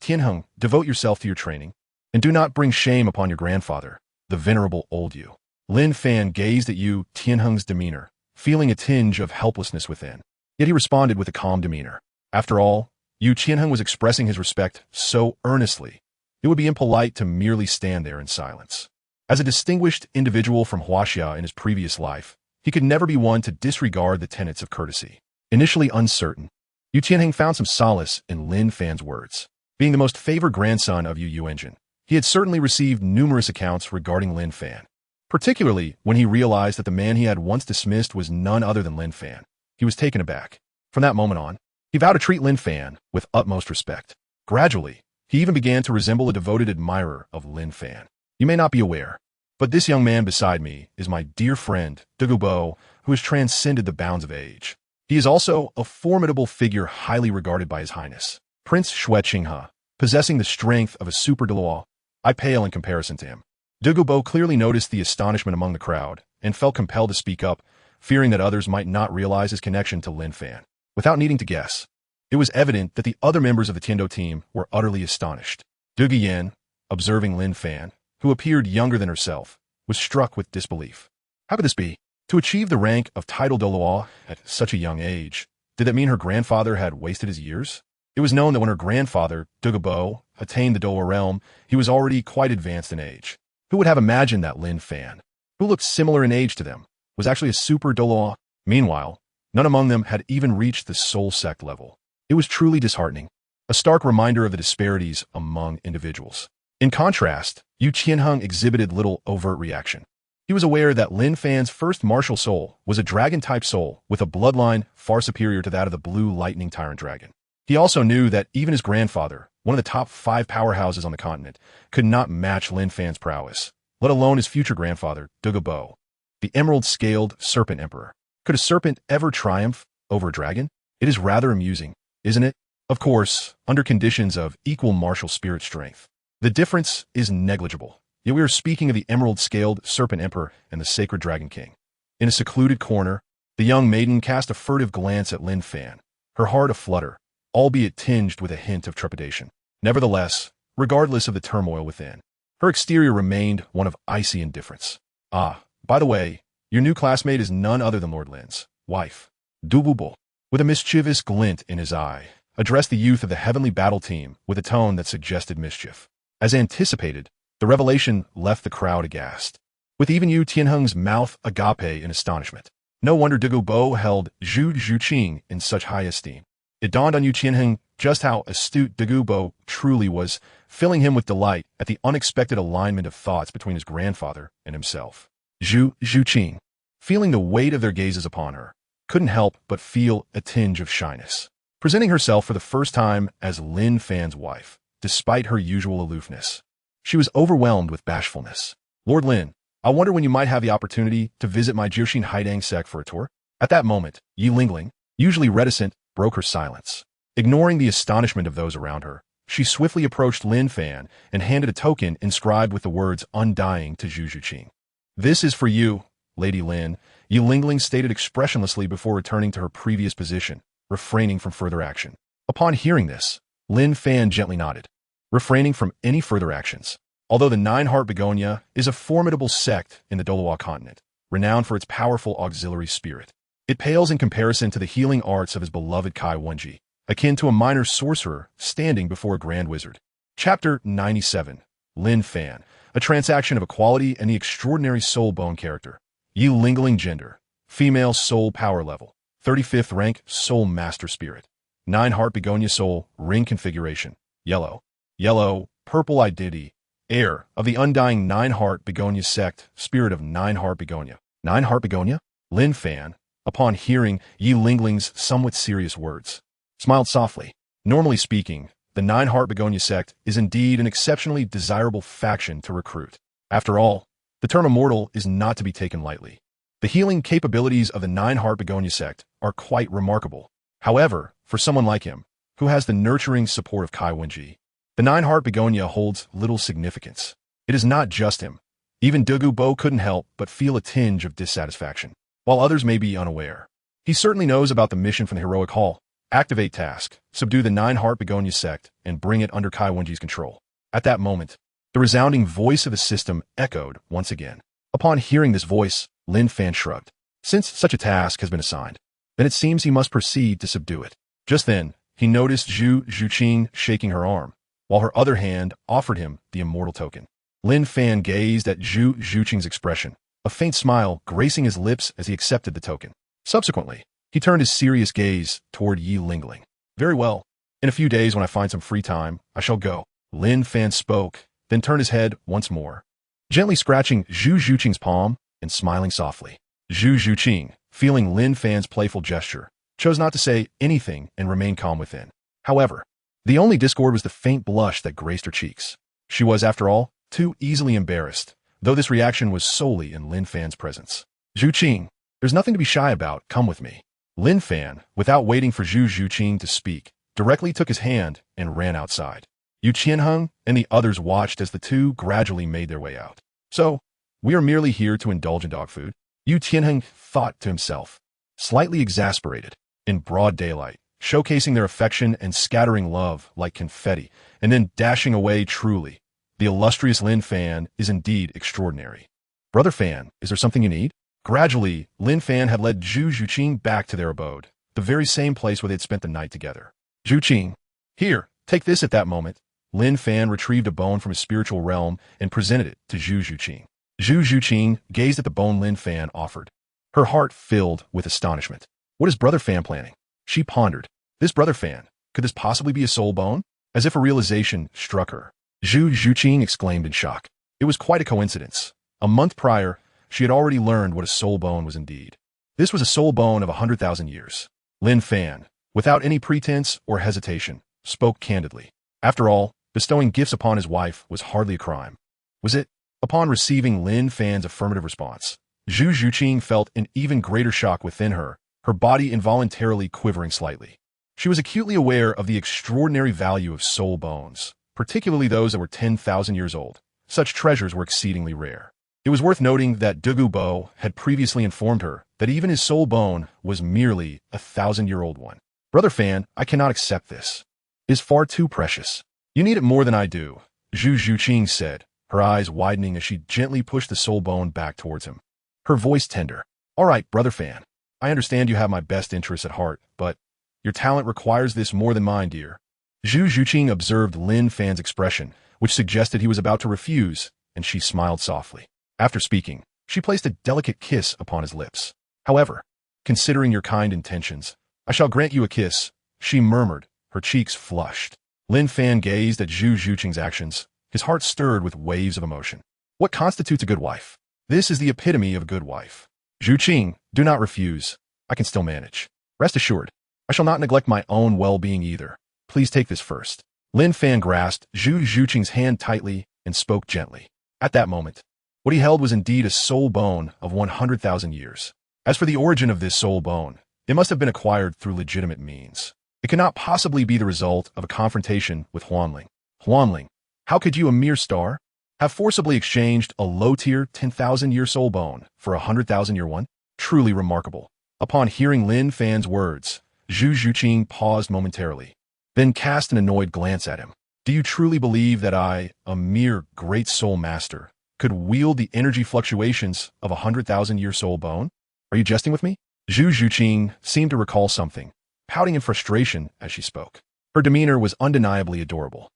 Tianheng, devote yourself to your training, and do not bring shame upon your grandfather, the venerable old Yu. Lin Fan gazed at Yu Tianheng's demeanor, feeling a tinge of helplessness within. Yet he responded with a calm demeanor. After all, Yu Tianheng was expressing his respect so earnestly, it would be impolite to merely stand there in silence. As a distinguished individual from Huaxia in his previous life, he could never be one to disregard the tenets of courtesy. Initially uncertain, Yu Tianheng found some solace in Lin Fan's words. Being the most favored grandson of Yu Yuanjun, he had certainly received numerous accounts regarding Lin Fan, particularly when he realized that the man he had once dismissed was none other than Lin Fan. He was taken aback. From that moment on, he vowed to treat Lin Fan with utmost respect. Gradually, he even began to resemble a devoted admirer of Lin Fan. You may not be aware, but this young man beside me is my dear friend, Dugu Bo, who has transcended the bounds of age. He is also a formidable figure highly regarded by His Highness, Prince Xue Qinghe, possessing the strength of a super Douluo. I pale in comparison to him. Dugu Bo clearly noticed the astonishment among the crowd and felt compelled to speak up, fearing that others might not realize his connection to Lin Fan. Without needing to guess, it was evident that the other members of the Tiando team were utterly astonished. Gu Yuena, observing Lin Fan, who appeared younger than herself, was struck with disbelief. How could this be? To achieve the rank of title Douluo at such a young age, did that mean her grandfather had wasted his years? It was known that when her grandfather, Dugu Bo, attained the Douluo realm, he was already quite advanced in age. Who would have imagined that Lin Fan, who looked similar in age to them, was actually a super Douluo? Meanwhile, none among them had even reached the soul sect level. It was truly disheartening, a stark reminder of the disparities among individuals. In contrast, Yu Tianheng exhibited little overt reaction. He was aware that Lin Fan's first martial soul was a dragon-type soul with a bloodline far superior to that of the blue lightning tyrant dragon. He also knew that even his grandfather, one of the top 5 powerhouses on the continent, could not match Lin Fan's prowess, let alone his future grandfather, Dugu Bo, the emerald-scaled serpent emperor. Could a serpent ever triumph over a dragon? It is rather amusing, isn't it? Of course, under conditions of equal martial spirit strength. The difference is negligible. Yet we are speaking of the emerald-scaled serpent emperor and the sacred dragon king. In a secluded corner, the young maiden cast a furtive glance at Lin Fan, her heart aflutter, albeit tinged with a hint of trepidation. Nevertheless, regardless of the turmoil within, her exterior remained one of icy indifference. Ah, by the way, your new classmate is none other than Lord Lin's wife. Dugu Bo, with a mischievous glint in his eye, addressed the youth of the heavenly battle team with a tone that suggested mischief. As anticipated, the revelation left the crowd aghast, with even Yu Tianheng's mouth agape in astonishment. No wonder Dugu Bo held Zhu Zhuqing in such high esteem. It dawned on Yu Tianheng just how astute Dugu Bo truly was, filling him with delight at the unexpected alignment of thoughts between his grandfather and himself. Zhu Zhuqing, feeling the weight of their gazes upon her, couldn't help but feel a tinge of shyness. Presenting herself for the first time as Lin Fan's wife, despite her usual aloofness, she was overwhelmed with bashfulness. Lord Lin, I wonder when you might have the opportunity to visit my Jiuxin Haidang sect for a tour? At that moment, Yi Lingling, usually reticent, broke her silence. Ignoring the astonishment of those around her, she swiftly approached Lin Fan and handed a token inscribed with the words Undying to Zhu Zhuqing. This is for you, Lady Lin, Yi Lingling stated expressionlessly before returning to her previous position, refraining from further action. Upon hearing this, Lin Fan gently nodded, refraining from any further actions. Although the Nine-Heart Begonia is a formidable sect in the Douluo Continent, renowned for its powerful auxiliary spirit, it pales in comparison to the healing arts of his beloved Kai Wenji, akin to a minor sorcerer standing before a grand wizard. Chapter 97, Lin Fan, a transaction of equality and the extraordinary soul bone character. Yi Lingling gender, female soul power level, 35th rank soul master spirit. Nine-Heart Begonia soul ring configuration, yellow. Yellow, purple identity, heir of the undying Nine-Heart Begonia sect, spirit of Nine-Heart Begonia. Nine-Heart Begonia? Lin Fan, upon hearing Yi Lingling's somewhat serious words, smiled softly. Normally speaking, the Nine-Heart Begonia sect is indeed an exceptionally desirable faction to recruit. After all, the term immortal is not to be taken lightly. The healing capabilities of the Nine-Heart Begonia sect are quite remarkable. However, for someone like him, who has the nurturing support of Kai Wenji, the Nine-Heart Begonia holds little significance. It is not just him. Even Dugu Bo couldn't help but feel a tinge of dissatisfaction, while others may be unaware. He certainly knows about the mission from the Heroic Hall. Activate task, subdue the Nine-Heart Begonia sect, and bring it under Kai Wenji's control. At that moment, the resounding voice of the system echoed once again. Upon hearing this voice, Lin Fan shrugged. Since such a task has been assigned, then it seems he must proceed to subdue it. Just then, he noticed Zhu Zhuqing shaking her arm, while her other hand offered him the immortal token. Lin Fan gazed at Zhu Zhuqing's expression, a faint smile gracing his lips as he accepted the token. Subsequently, he turned his serious gaze toward Yi Lingling. Very well. In a few days when I find some free time, I shall go. Lin Fan spoke, then turned his head once more, gently scratching Zhu Zhuqing's palm and smiling softly. Zhu Zhuqing, feeling Lin Fan's playful gesture, chose not to say anything and remained calm within. However, the only discord was the faint blush that graced her cheeks. She was, after all, too easily embarrassed, though this reaction was solely in Lin Fan's presence. Zhuqing, there's nothing to be shy about, come with me. Lin Fan, without waiting for Zhu Zhuqing to speak, directly took his hand and ran outside. Yu Qianheng and the others watched as the two gradually made their way out. So, we are merely here to indulge in dog food? Yu Qianheng thought to himself, slightly exasperated, in broad daylight, showcasing their affection and scattering love like confetti, and then dashing away truly. The illustrious Lin Fan is indeed extraordinary. Brother Fan, is there something you need? Gradually, Lin Fan had led Zhu Zhuqing back to their abode, the very same place where they had spent the night together. Zhuqing, here, take this. At that moment, Lin Fan retrieved a bone from his spiritual realm and presented it to Zhu Zhuqing. Zhu Zhuqing gazed at the bone Lin Fan offered, her heart filled with astonishment. What is Brother Fan planning? She pondered. This Brother Fan, could this possibly be a soul bone? As if a realization struck her, Zhu Zhuqing exclaimed in shock. It was quite a coincidence. A month prior, she had already learned what a soul bone was indeed. This was a soul bone of 100,000 years. Lin Fan, without any pretense or hesitation, spoke candidly. After all, bestowing gifts upon his wife was hardly a crime. Was it? Upon receiving Lin Fan's affirmative response, Zhu Zhuqing felt an even greater shock within her, her body involuntarily quivering slightly. She was acutely aware of the extraordinary value of soul bones, particularly those that were 10,000 years old. Such treasures were exceedingly rare. It was worth noting that Dugu Bo had previously informed her that even his soul bone was merely a 1,000-year-old one. Brother Fan, I cannot accept this. It is far too precious. You need it more than I do, Zhu Zhuqing said, her eyes widening as she gently pushed the soul bone back towards him. Her voice tender. All right, Brother Fan. I understand you have my best interests at heart, but your talent requires this more than mine, dear. Zhu Zhuqing observed Lin Fan's expression, which suggested he was about to refuse, and she smiled softly. After speaking, she placed a delicate kiss upon his lips. However, considering your kind intentions, I shall grant you a kiss, she murmured, her cheeks flushed. Lin Fan gazed at Zhu Zhuqing's actions, his heart stirred with waves of emotion. What constitutes a good wife? This is the epitome of a good wife. Zhuqing, do not refuse. I can still manage. Rest assured, I shall not neglect my own well-being either. Please take this first. Lin Fan grasped Zhu Zhuqing's hand tightly and spoke gently. At that moment, what he held was indeed a soul bone of 100,000 years. As for the origin of this soul bone, it must have been acquired through legitimate means. It cannot possibly be the result of a confrontation with Huanling. Huanling, how could you, a mere star, have forcibly exchanged a low-tier 10,000-year soul bone for a 100,000-year one? Truly remarkable. Upon hearing Lin Fan's words, Zhu Zhuqing paused momentarily, then cast an annoyed glance at him. Do you truly believe that I, a mere great soul master, could wield the energy fluctuations of a 100,000-year soul bone? Are you jesting with me? Zhu Zhuqing seemed to recall something, pouting in frustration as she spoke. Her demeanor was undeniably adorable.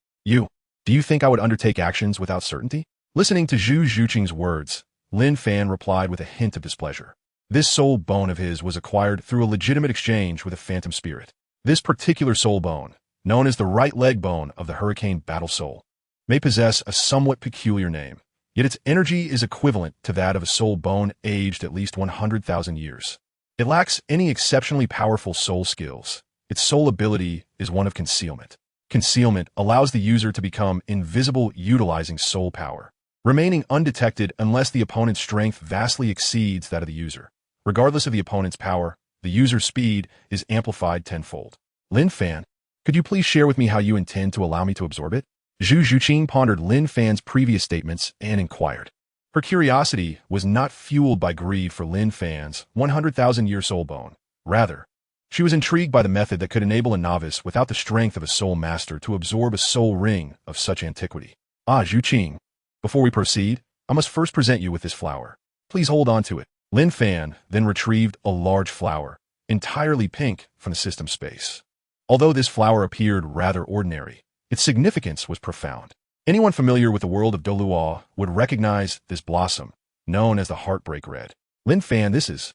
Do you think I would undertake actions without certainty? Listening to Zhu Zhuqing's words, Lin Fan replied with a hint of displeasure. This soul bone of his was acquired through a legitimate exchange with a phantom spirit. This particular soul bone, known as the right leg bone of the Hurricane Battle Soul, may possess a somewhat peculiar name, yet its energy is equivalent to that of a soul bone aged at least 100,000 years. It lacks any exceptionally powerful soul skills. Its sole ability is one of concealment. Concealment allows the user to become invisible utilizing soul power. remaining undetected unless the opponent's strength vastly exceeds that of the user. Regardless of the opponent's power, the user's speed is amplified tenfold. Lin Fan, could you please share with me how you intend to allow me to absorb it? Zhu Zhuqing pondered Lin Fan's previous statements and inquired. Her curiosity was not fueled by greed for Lin Fan's 100,000-year soul bone. Rather, she was intrigued by the method that could enable a novice without the strength of a soul master to absorb a soul ring of such antiquity. Zhuqing, before we proceed, I must first present you with this flower. Please hold on to it. Lin Fan then retrieved a large flower, entirely pink, from the system space. Although this flower appeared rather ordinary, its significance was profound. Anyone familiar with the world of Douluo would recognize this blossom, known as the Heartbreak Red. Lin Fan, this is.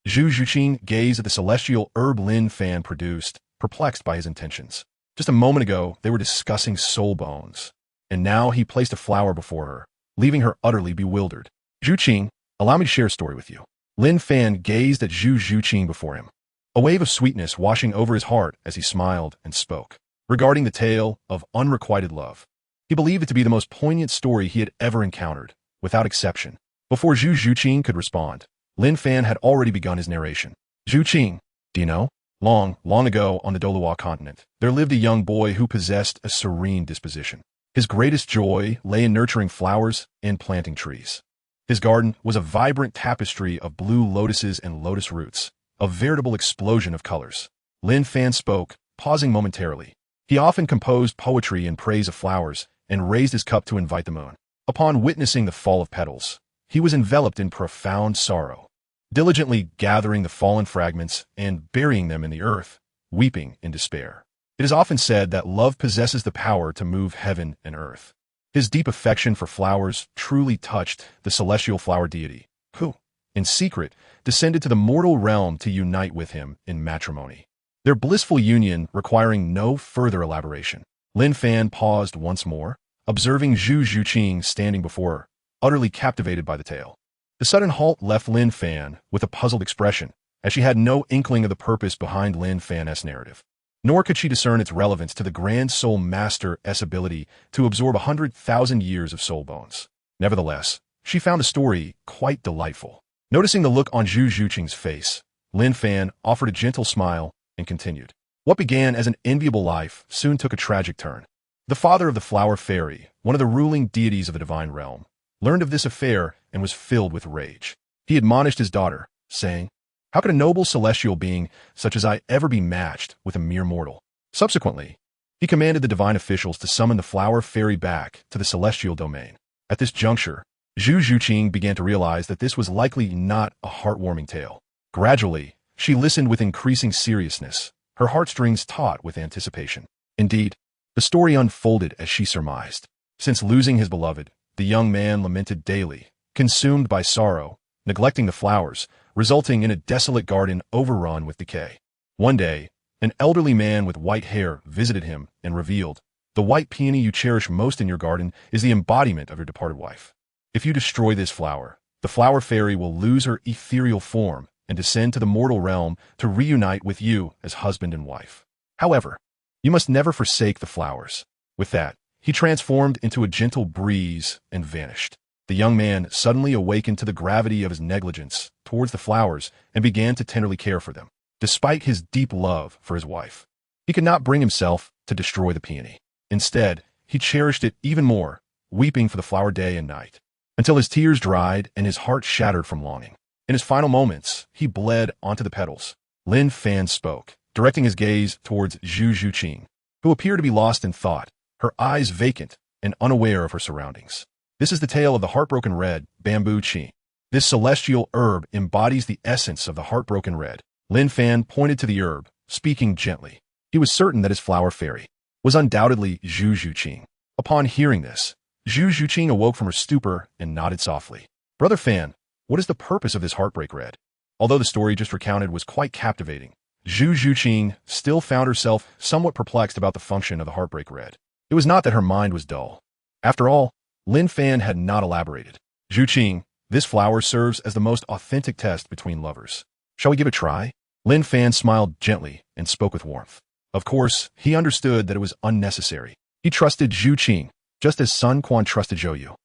Zhu Zhuqing gazed at the celestial herb Lin Fan produced, perplexed by his intentions. Just a moment ago, they were discussing soul bones, and now he placed a flower before her, leaving her utterly bewildered. Zhuqing, allow me to share a story with you. Lin Fan gazed at Zhu Zhuqing before him, a wave of sweetness washing over his heart as he smiled and spoke. Regarding the tale of unrequited love, he believed it to be the most poignant story he had ever encountered, without exception. Before Zhu Zhuqing could respond, Lin Fan had already begun his narration. Zhuqing, do you know? Long, long ago on the Douluo Continent, there lived a young boy who possessed a serene disposition. His greatest joy lay in nurturing flowers and planting trees. His garden was a vibrant tapestry of blue lotuses and lotus roots, a veritable explosion of colors. Lin Fan spoke, pausing momentarily. He often composed poetry in praise of flowers and raised his cup to invite the moon. Upon witnessing the fall of petals, he was enveloped in profound sorrow, diligently gathering the fallen fragments and burying them in the earth, weeping in despair. It is often said that love possesses the power to move heaven and earth. His deep affection for flowers truly touched the celestial flower deity, who, in secret, descended to the mortal realm to unite with him in matrimony. Their blissful union requiring no further elaboration. Lin Fan paused once more, observing Zhu Zhuqing standing before her, utterly captivated by the tale. The sudden halt left Lin Fan with a puzzled expression, as she had no inkling of the purpose behind Lin Fan's narrative. Nor could she discern its relevance to the Grand Soul Master's ability to absorb 100,000 years of soul bones. Nevertheless, she found the story quite delightful. Noticing the look on Zhu Zhuqing's face, Lin Fan offered a gentle smile and continued. What began as an enviable life soon took a tragic turn. The father of the flower fairy, one of the ruling deities of the divine realm, learned of this affair and was filled with rage. He admonished his daughter, saying, "How could a noble celestial being such as I ever be matched with a mere mortal?" Subsequently, he commanded the divine officials to summon the flower fairy back to the celestial domain. At this juncture, Zhu Zhuqing began to realize that this was likely not a heartwarming tale. Gradually, she listened with increasing seriousness, her heartstrings taut with anticipation. Indeed, the story unfolded as she surmised. Since losing his beloved, the young man lamented daily, consumed by sorrow, neglecting the flowers, resulting in a desolate garden overrun with decay. One day, an elderly man with white hair visited him and revealed, "The white peony you cherish most in your garden is the embodiment of your departed wife. If you destroy this flower, the flower fairy will lose her ethereal form and descend to the mortal realm to reunite with you as husband and wife. However, you must never forsake the flowers." With that, he transformed into a gentle breeze and vanished. The young man suddenly awakened to the gravity of his negligence towards the flowers and began to tenderly care for them. Despite his deep love for his wife, he could not bring himself to destroy the peony. Instead, he cherished it even more, weeping for the flower day and night, until his tears dried and his heart shattered from longing. In his final moments, he bled onto the petals. Lin Fan spoke, directing his gaze towards Zhu Zhuqing, who appeared to be lost in thought, her eyes vacant and unaware of her surroundings. This is the tale of the Heartbroken Red, bamboo Qian. This celestial herb embodies the essence of the Heartbroken Red. Lin Fan pointed to the herb, speaking gently. He was certain that his flower fairy was undoubtedly Zhu Zhuqing. Upon hearing this, Zhu Zhuqing awoke from her stupor and nodded softly. "Brother Fan, what is the purpose of this Heartbreak Red?" Although the story just recounted was quite captivating, Zhu Zhuqing still found herself somewhat perplexed about the function of the Heartbreak Red. It was not that her mind was dull. After all, Lin Fan had not elaborated. "Zhuqing, this flower serves as the most authentic test between lovers. Shall we give it a try?" Lin Fan smiled gently and spoke with warmth. Of course, he understood that it was unnecessary. He trusted Zhuqing, just as Sun Quan trusted Zhou Yu.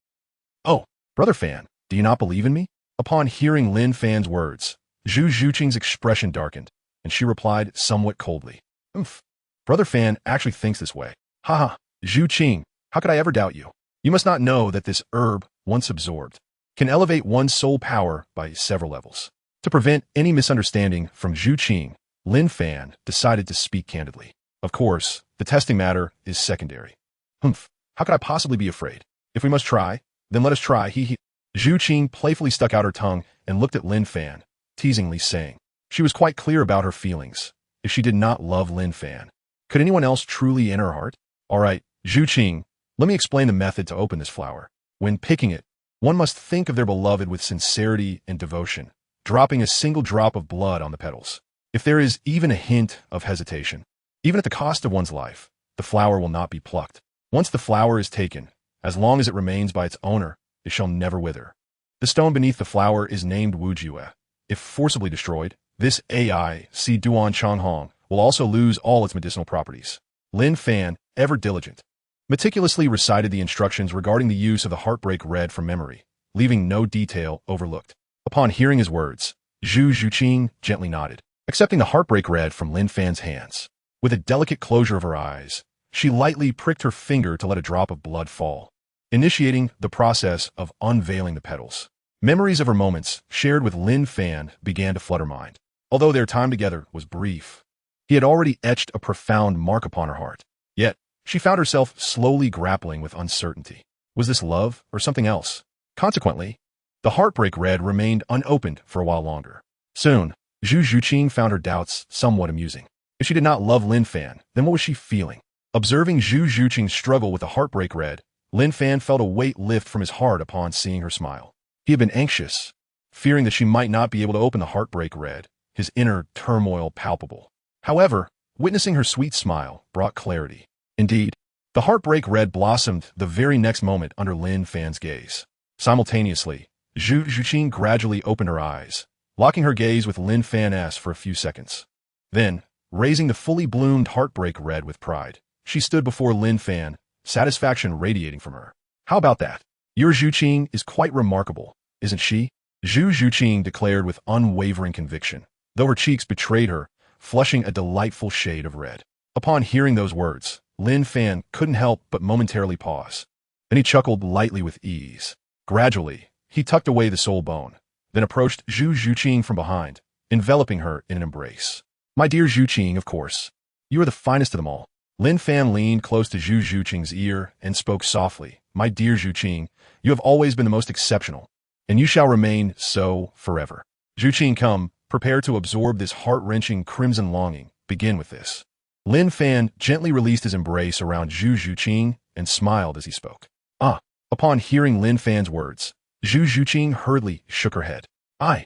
Oh, Brother Fan, do you not believe in me? Upon hearing Lin Fan's words, Zhu Zhuqing's expression darkened, and she replied somewhat coldly. Oomph. Brother Fan actually thinks this way. Haha, Zhuqing, how could I ever doubt you? You must not know that this herb, once absorbed, can elevate one's soul power by several levels. To prevent any misunderstanding from Zhuqing, Lin Fan decided to speak candidly. Of course, the testing matter is secondary. Humph, how could I possibly be afraid? If we must try, then let us try. Zhuqing playfully stuck out her tongue and looked at Lin Fan, teasingly saying. She was quite clear about her feelings. If she did not love Lin Fan, could anyone else truly enter her heart? All right, Zhuqing, let me explain the method to open this flower. When picking it, one must think of their beloved with sincerity and devotion, dropping a single drop of blood on the petals. If there is even a hint of hesitation, even at the cost of one's life, the flower will not be plucked. Once the flower is taken, as long as it remains by its owner, it shall never wither. The stone beneath the flower is named Wujue. If forcibly destroyed, this AI, Si Duan Changhong, will also lose all its medicinal properties. Lin Fan, ever diligent, meticulously recited the instructions regarding the use of the Heartbreak Red from memory, leaving no detail overlooked. Upon hearing his words, Zhu Zhuqing gently nodded, accepting the Heartbreak Red from Lin Fan's hands. With a delicate closure of her eyes, she lightly pricked her finger to let a drop of blood fall, initiating the process of unveiling the petals. Memories of her moments, shared with Lin Fan, began to flood her mind. Although their time together was brief, he had already etched a profound mark upon her heart. Yet, she found herself slowly grappling with uncertainty. Was this love or something else? Consequently, the Heartbreak Red remained unopened for a while longer. Soon, Zhu Zhuqing found her doubts somewhat amusing. If she did not love Lin Fan, then what was she feeling? Observing Zhu Zhuqing's struggle with the Heartbreak Red, Lin Fan felt a weight lift from his heart upon seeing her smile. He had been anxious, fearing that she might not be able to open the Heartbreak Red, his inner turmoil palpable. However, witnessing her sweet smile brought clarity. Indeed, the Heartbreak Red blossomed the very next moment under Lin Fan's gaze. Simultaneously, Zhu Zhuqing gradually opened her eyes, locking her gaze with Lin Fan's for a few seconds. Then, raising the fully bloomed Heartbreak Red with pride, she stood before Lin Fan, satisfaction radiating from her. How about that? Your Zhuqing is quite remarkable, isn't she? Zhu Zhuqing declared with unwavering conviction, though her cheeks betrayed her, flushing a delightful shade of red. Upon hearing those words, Lin Fan couldn't help but momentarily pause. Then he chuckled lightly with ease. Gradually, he tucked away the soul bone, then approached Zhu Zhuqing from behind, enveloping her in an embrace. My dear Zhuqing, of course. You are the finest of them all. Lin Fan leaned close to Zhu Zhuqing's ear and spoke softly. My dear Zhuqing, you have always been the most exceptional, and you shall remain so forever. Zhuqing, come, prepare to absorb this heart-wrenching crimson longing. Begin with this. Lin Fan gently released his embrace around Zhu Zhuqing and smiled as he spoke. Upon hearing Lin Fan's words, Zhu Zhuqing hurriedly shook her head. I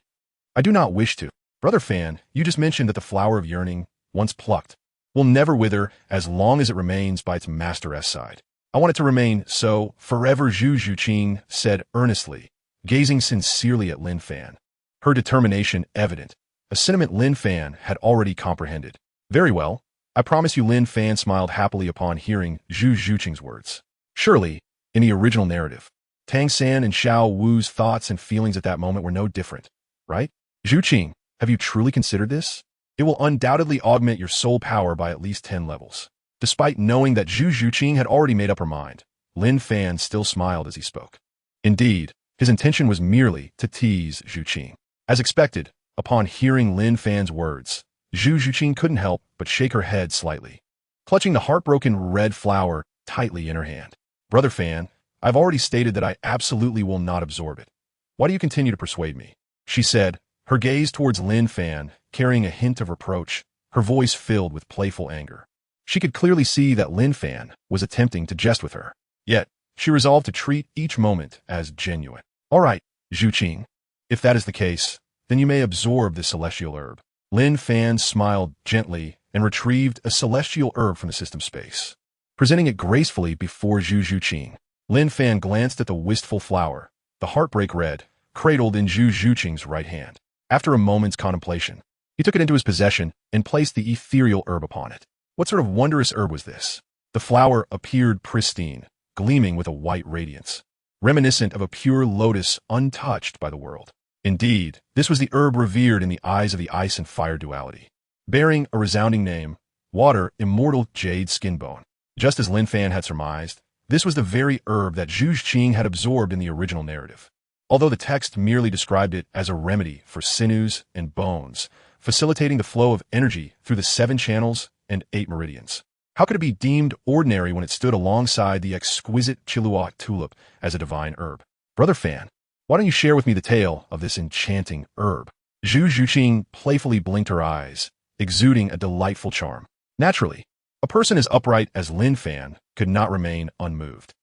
do not wish to. Brother Fan, you just mentioned that the flower of yearning, once plucked, will never wither as long as it remains by its master's side. I want it to remain so forever, Zhu Zhuqing said earnestly, gazing sincerely at Lin Fan. Her determination evident, a sentiment Lin Fan had already comprehended. Very well, I promise you. Lin Fan smiled happily upon hearing Zhu Zhuqing's words. Surely, in the original narrative, Tang San and Xiao Wu's thoughts and feelings at that moment were no different, right? Zhuqing, have you truly considered this? It will undoubtedly augment your soul power by at least 10 levels. Despite knowing that Zhu Zhuqing had already made up her mind, Lin Fan still smiled as he spoke. Indeed, his intention was merely to tease Zhuqing. As expected, upon hearing Lin Fan's words, Zhu Zhuqing couldn't help but shake her head slightly, clutching the heartbroken red flower tightly in her hand. Brother Fan, I've already stated that I absolutely will not absorb it. Why do you continue to persuade me? She said, her gaze towards Lin Fan carrying a hint of reproach, her voice filled with playful anger. She could clearly see that Lin Fan was attempting to jest with her. Yet, she resolved to treat each moment as genuine. All right, Zhuqing, if that is the case, then you may absorb this celestial herb. Lin Fan smiled gently and retrieved a celestial herb from the system space, presenting it gracefully before Zhu Zhuqing. Lin Fan glanced at the wistful flower, the Heartbreak Red, cradled in Zhu Zhuqing's right hand. After a moment's contemplation, he took it into his possession and placed the ethereal herb upon it. What sort of wondrous herb was this? The flower appeared pristine, gleaming with a white radiance. reminiscent of a pure lotus untouched by the world. Indeed, this was the herb revered in the eyes of the ice and fire duality, bearing a resounding name, water immortal jade skin bone. Just as Lin Fan had surmised, this was the very herb that Zhu Zhuqing had absorbed in the original narrative. Although the text merely described it as a remedy for sinews and bones, facilitating the flow of energy through the 7 channels and 8 meridians. How could it be deemed ordinary when it stood alongside the exquisite Douluo tulip as a divine herb? Brother Fan, why don't you share with me the tale of this enchanting herb? Zhu Zhuqing playfully blinked her eyes, exuding a delightful charm. Naturally, a person as upright as Lin Fan could not remain unmoved.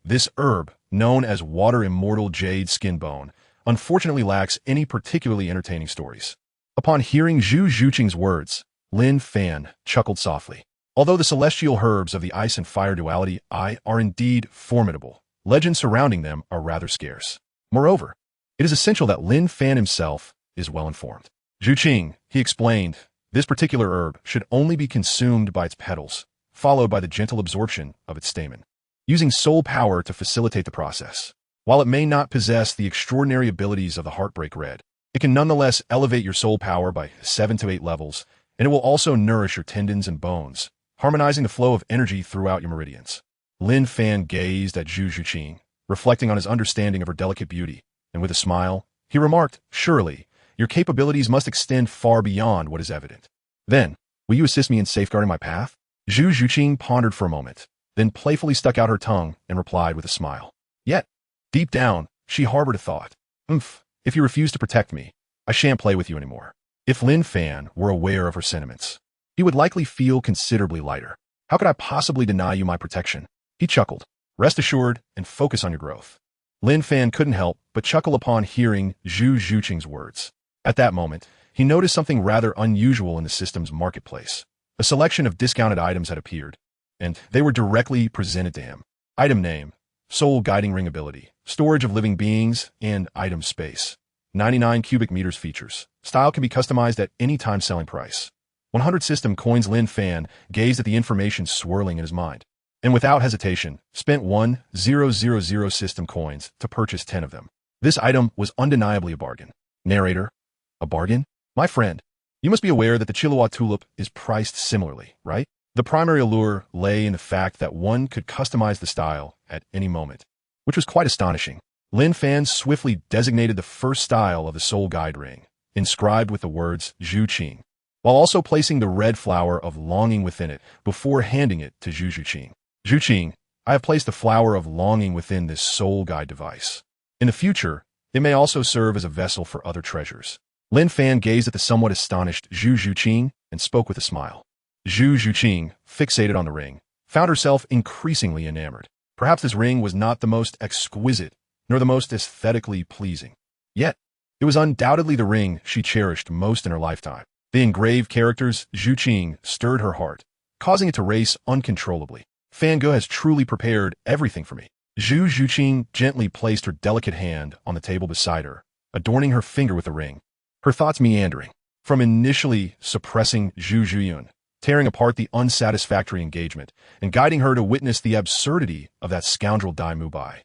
This herb, known as water immortal jade skin bone, unfortunately lacks any particularly entertaining stories. Upon hearing Zhu Zhuqing's words, Lin Fan chuckled softly. Although the celestial herbs of the ice and fire duality are indeed formidable, legends surrounding them are rather scarce. Moreover, it is essential that Lin Fan himself is well informed. Zhuqing, he explained, this particular herb should only be consumed by its petals, followed by the gentle absorption of its stamen, using soul power to facilitate the process. While it may not possess the extraordinary abilities of the Heartbreak Red, it can nonetheless elevate your soul power by 7 to 8 levels, and it will also nourish your tendons and bones, harmonizing the flow of energy throughout your meridians. Lin Fan gazed at Zhu Zhuqing, reflecting on his understanding of her delicate beauty, and with a smile, he remarked, "Surely, your capabilities must extend far beyond what is evident. Then, will you assist me in safeguarding my path?" Zhu Zhuqing pondered for a moment, then playfully stuck out her tongue and replied with a smile. Yet, deep down, she harbored a thought. If you refuse to protect me, I shan't play with you anymore. If Lin Fan were aware of her sentiments, he would likely feel considerably lighter. How could I possibly deny you my protection? He chuckled. Rest assured and focus on your growth. Lin Fan couldn't help but chuckle upon hearing Zhu Zhuqing's words. At that moment, he noticed something rather unusual in the system's marketplace. A selection of discounted items had appeared, and they were directly presented to him. Item name, soul guiding ring ability, storage of living beings, and item space. 99 cubic meters features. Style can be customized at any time selling price. 100 system coins. Lin Fan gazed at the information swirling in his mind, and without hesitation, spent 1,000 system coins to purchase 10 of them. This item was undeniably a bargain. Narrator, a bargain? My friend, you must be aware that the Douluo tulip is priced similarly, right? The primary allure lay in the fact that one could customize the style at any moment, which was quite astonishing. Lin Fan swiftly designated the first style of the soul guide ring, inscribed with the words Zhu Zhuqing, while also placing the red flower of longing within it before handing it to Zhu Zhuqing. Zhuqing, I have placed the flower of longing within this soul guide device. In the future, it may also serve as a vessel for other treasures. Lin Fan gazed at the somewhat astonished Zhu Zhuqing and spoke with a smile. Zhu Zhuqing, fixated on the ring, found herself increasingly enamored. Perhaps this ring was not the most exquisite, nor the most aesthetically pleasing. Yet, it was undoubtedly the ring she cherished most in her lifetime. The engraved characters Zhuqing stirred her heart, causing it to race uncontrollably. Fange has truly prepared everything for me. Zhu Zhuqing gently placed her delicate hand on the table beside her, adorning her finger with the ring. Her thoughts meandering, from initially suppressing Zhu Zhuqing, tearing apart the unsatisfactory engagement, and guiding her to witness the absurdity of that scoundrel Dai Mubai,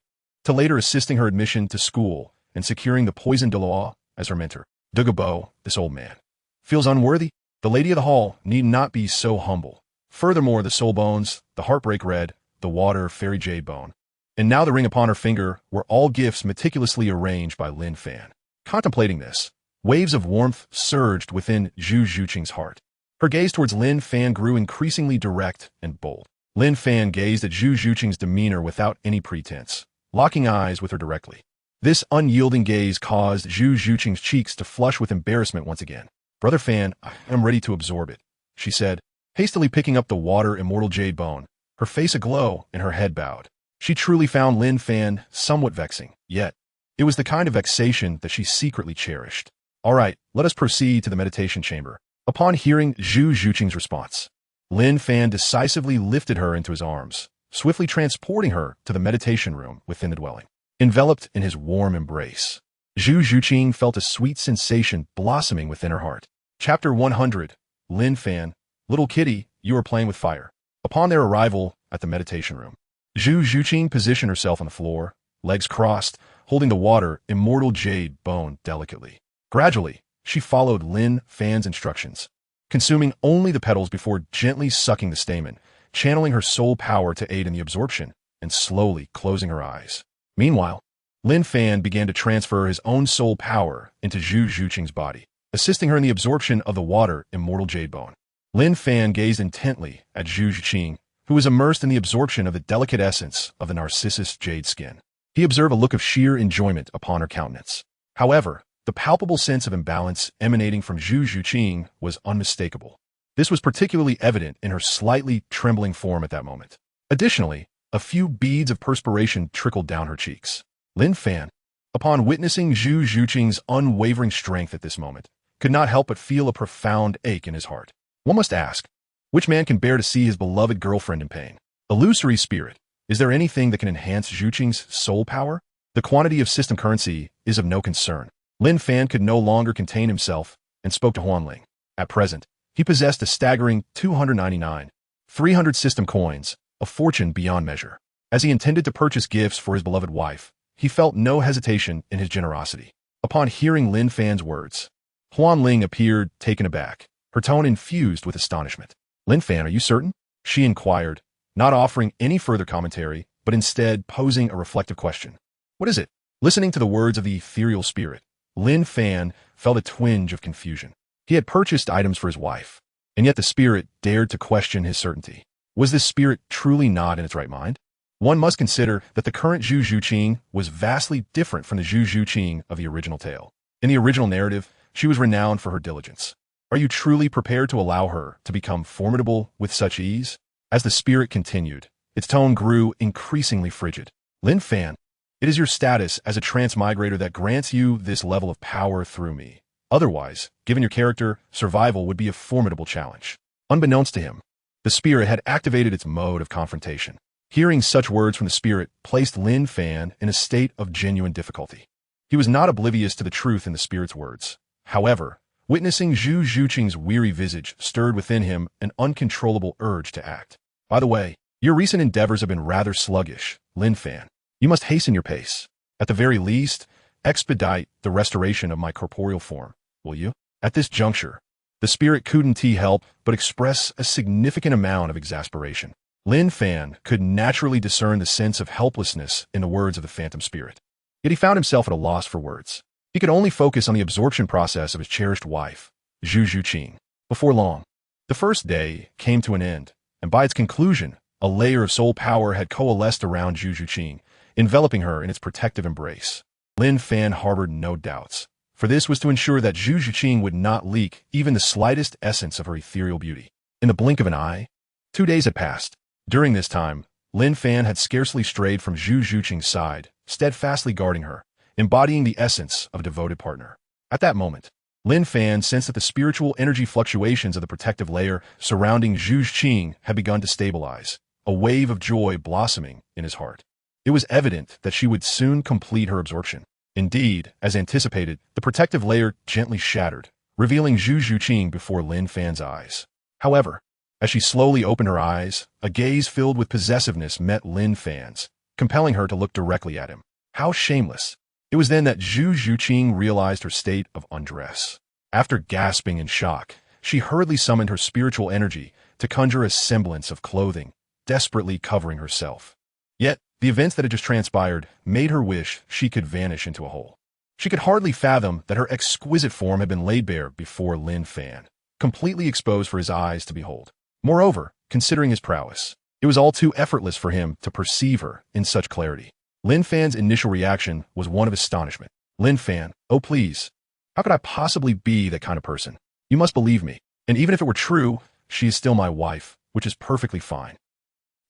to later assisting her admission to school and securing the poisoned Douluo as her mentor. Dugu Bo, this old man, feels unworthy. The lady of the hall need not be so humble. Furthermore, the soul bones, the Heartbreak Red, the water fairy jade bone, and now the ring upon her finger were all gifts meticulously arranged by Lin Fan. Contemplating this, waves of warmth surged within Zhu Zhuqing's heart. Her gaze towards Lin Fan grew increasingly direct and bold. Lin Fan gazed at Zhu Zhuqing's demeanor without any pretense, locking eyes with her directly. This unyielding gaze caused Zhu Zhuqing's cheeks to flush with embarrassment once again. Brother Fan, I am ready to absorb it, she said, hastily picking up the water immortal jade bone, her face aglow and her head bowed. She truly found Lin Fan somewhat vexing, yet it was the kind of vexation that she secretly cherished. All right, let us proceed to the meditation chamber. Upon hearing Zhu Zhuqing's response, Lin Fan decisively lifted her into his arms, swiftly transporting her to the meditation room within the dwelling. Enveloped in his warm embrace, Zhu Zhuqing felt a sweet sensation blossoming within her heart. Chapter 100, Lin Fan, Little Kitty, you are playing with fire. Upon their arrival at the meditation room, Zhu Zhuqing positioned herself on the floor, legs crossed, holding the water immortal jade bone delicately. Gradually, she followed Lin Fan's instructions, consuming only the petals before gently sucking the stamen, channeling her soul power to aid in the absorption, and slowly closing her eyes. Meanwhile, Lin Fan began to transfer his own soul power into Zhu Zhuqing's body, assisting her in the absorption of the water immortal jade bone. Lin Fan gazed intently at Zhu Zhuqing, who was immersed in the absorption of the delicate essence of the narcissus jade skin. He observed a look of sheer enjoyment upon her countenance. However, the palpable sense of imbalance emanating from Zhu Zhuqing was unmistakable. This was particularly evident in her slightly trembling form at that moment. Additionally, a few beads of perspiration trickled down her cheeks. Lin Fan, upon witnessing Zhu Zhuqing's unwavering strength at this moment, could not help but feel a profound ache in his heart. One must ask, which man can bear to see his beloved girlfriend in pain? Illusory spirit, is there anything that can enhance Zhuqing's soul power? The quantity of system currency is of no concern. Lin Fan could no longer contain himself and spoke to Huanling. At present, he possessed a staggering 300 system coins, a fortune beyond measure. As he intended to purchase gifts for his beloved wife, he felt no hesitation in his generosity. Upon hearing Lin Fan's words, Huanling appeared taken aback, her tone infused with astonishment. Lin Fan, are you certain? She inquired, not offering any further commentary, but instead posing a reflective question. What is it? Listening to the words of the ethereal spirit, Lin Fan felt a twinge of confusion. He had purchased items for his wife, and yet the spirit dared to question his certainty. Was this spirit truly not in its right mind? One must consider that the current Zhu Zhuqing was vastly different from the Zhu Zhuqing of the original tale. In the original narrative, she was renowned for her diligence. Are you truly prepared to allow her to become formidable with such ease? As the spirit continued, its tone grew increasingly frigid. Lin Fan, it is your status as a transmigrator that grants you this level of power through me. Otherwise, given your character, survival would be a formidable challenge. Unbeknownst to him, the spirit had activated its mode of confrontation. Hearing such words from the spirit placed Lin Fan in a state of genuine difficulty. He was not oblivious to the truth in the spirit's words. However, witnessing Zhu Zhuqing's weary visage stirred within him an uncontrollable urge to act. By the way, your recent endeavors have been rather sluggish, Lin Fan. You must hasten your pace. At the very least, expedite the restoration of my corporeal form, will you? At this juncture, the spirit couldn't help but express a significant amount of exasperation. Lin Fan could naturally discern the sense of helplessness in the words of the phantom spirit. Yet he found himself at a loss for words. He could only focus on the absorption process of his cherished wife, Zhu Zhuqing. Before long, the first day came to an end, and by its conclusion, a layer of soul power had coalesced around Zhu Zhuqing, enveloping her in its protective embrace. Lin Fan harbored no doubts, for this was to ensure that Zhu Zhuqing would not leak even the slightest essence of her ethereal beauty. In the blink of an eye, 2 days had passed. During this time, Lin Fan had scarcely strayed from Zhu Zhuqing's side, steadfastly guarding her, embodying the essence of a devoted partner. At that moment, Lin Fan sensed that the spiritual energy fluctuations of the protective layer surrounding Zhu Zhuqing had begun to stabilize, a wave of joy blossoming in his heart. It was evident that she would soon complete her absorption. Indeed, as anticipated, the protective layer gently shattered, revealing Zhu Zhuqing before Lin Fan's eyes. However, as she slowly opened her eyes, a gaze filled with possessiveness met Lin Fan's, compelling her to look directly at him. How shameless! It was then that Zhu Zhuqing realized her state of undress. After gasping in shock, she hurriedly summoned her spiritual energy to conjure a semblance of clothing, desperately covering herself. Yet, the events that had just transpired made her wish she could vanish into a hole. She could hardly fathom that her exquisite form had been laid bare before Lin Fan, completely exposed for his eyes to behold. Moreover, considering his prowess, it was all too effortless for him to perceive her in such clarity. Lin Fan's initial reaction was one of astonishment. Lin Fan, oh please, how could I possibly be that kind of person? You must believe me, and even if it were true, she is still my wife, which is perfectly fine.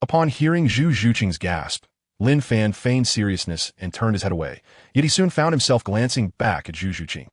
Upon hearing Zhu Zhuqing's gasp, Lin Fan feigned seriousness and turned his head away, yet he soon found himself glancing back at Zhu Zhuqing.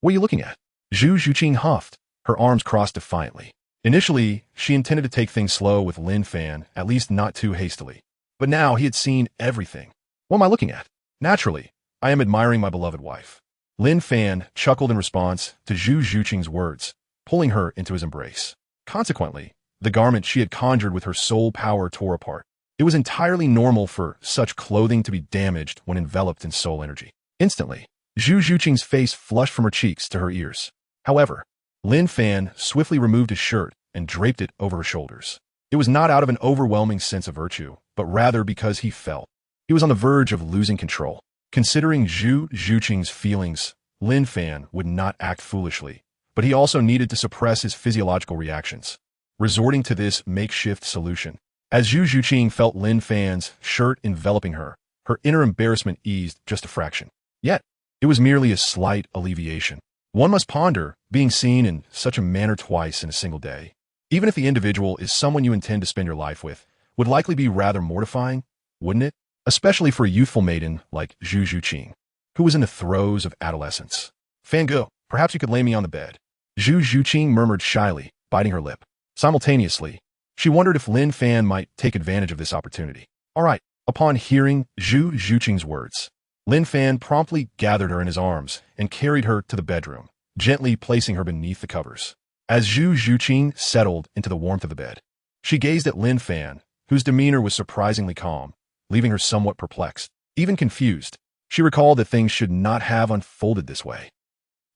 What are you looking at? Zhu Zhuqing huffed, her arms crossed defiantly. Initially, she intended to take things slow with Lin Fan, at least not too hastily. But now he had seen everything. What am I looking at? Naturally, I am admiring my beloved wife. Lin Fan chuckled in response to Zhu Zhuqing's words, pulling her into his embrace. Consequently, the garment she had conjured with her soul power tore apart. It was entirely normal for such clothing to be damaged when enveloped in soul energy. Instantly, Zhu Zhuqing's face flushed from her cheeks to her ears. However, Lin Fan swiftly removed his shirt and draped it over her shoulders. It was not out of an overwhelming sense of virtue, but rather because he felt he was on the verge of losing control. Considering Zhu Zhuqing's feelings, Lin Fan would not act foolishly, but he also needed to suppress his physiological reactions, resorting to this makeshift solution. As Zhu Zhuqing felt Lin Fan's shirt enveloping her, her inner embarrassment eased just a fraction. Yet, it was merely a slight alleviation. One must ponder being seen in such a manner twice in a single day, even if the individual is someone you intend to spend your life with, would likely be rather mortifying, wouldn't it? Especially for a youthful maiden like Zhu Zhuqing, who was in the throes of adolescence. Fango, perhaps you could lay me on the bed. Zhu Zhuqing murmured shyly, biting her lip. Simultaneously, she wondered if Lin Fan might take advantage of this opportunity. All right. Upon hearing Zhu Zhuqing's words, Lin Fan promptly gathered her in his arms and carried her to the bedroom, gently placing her beneath the covers. As Zhu Zhuqing settled into the warmth of the bed, she gazed at Lin Fan, whose demeanor was surprisingly calm, leaving her somewhat perplexed, even confused. She recalled that things should not have unfolded this way.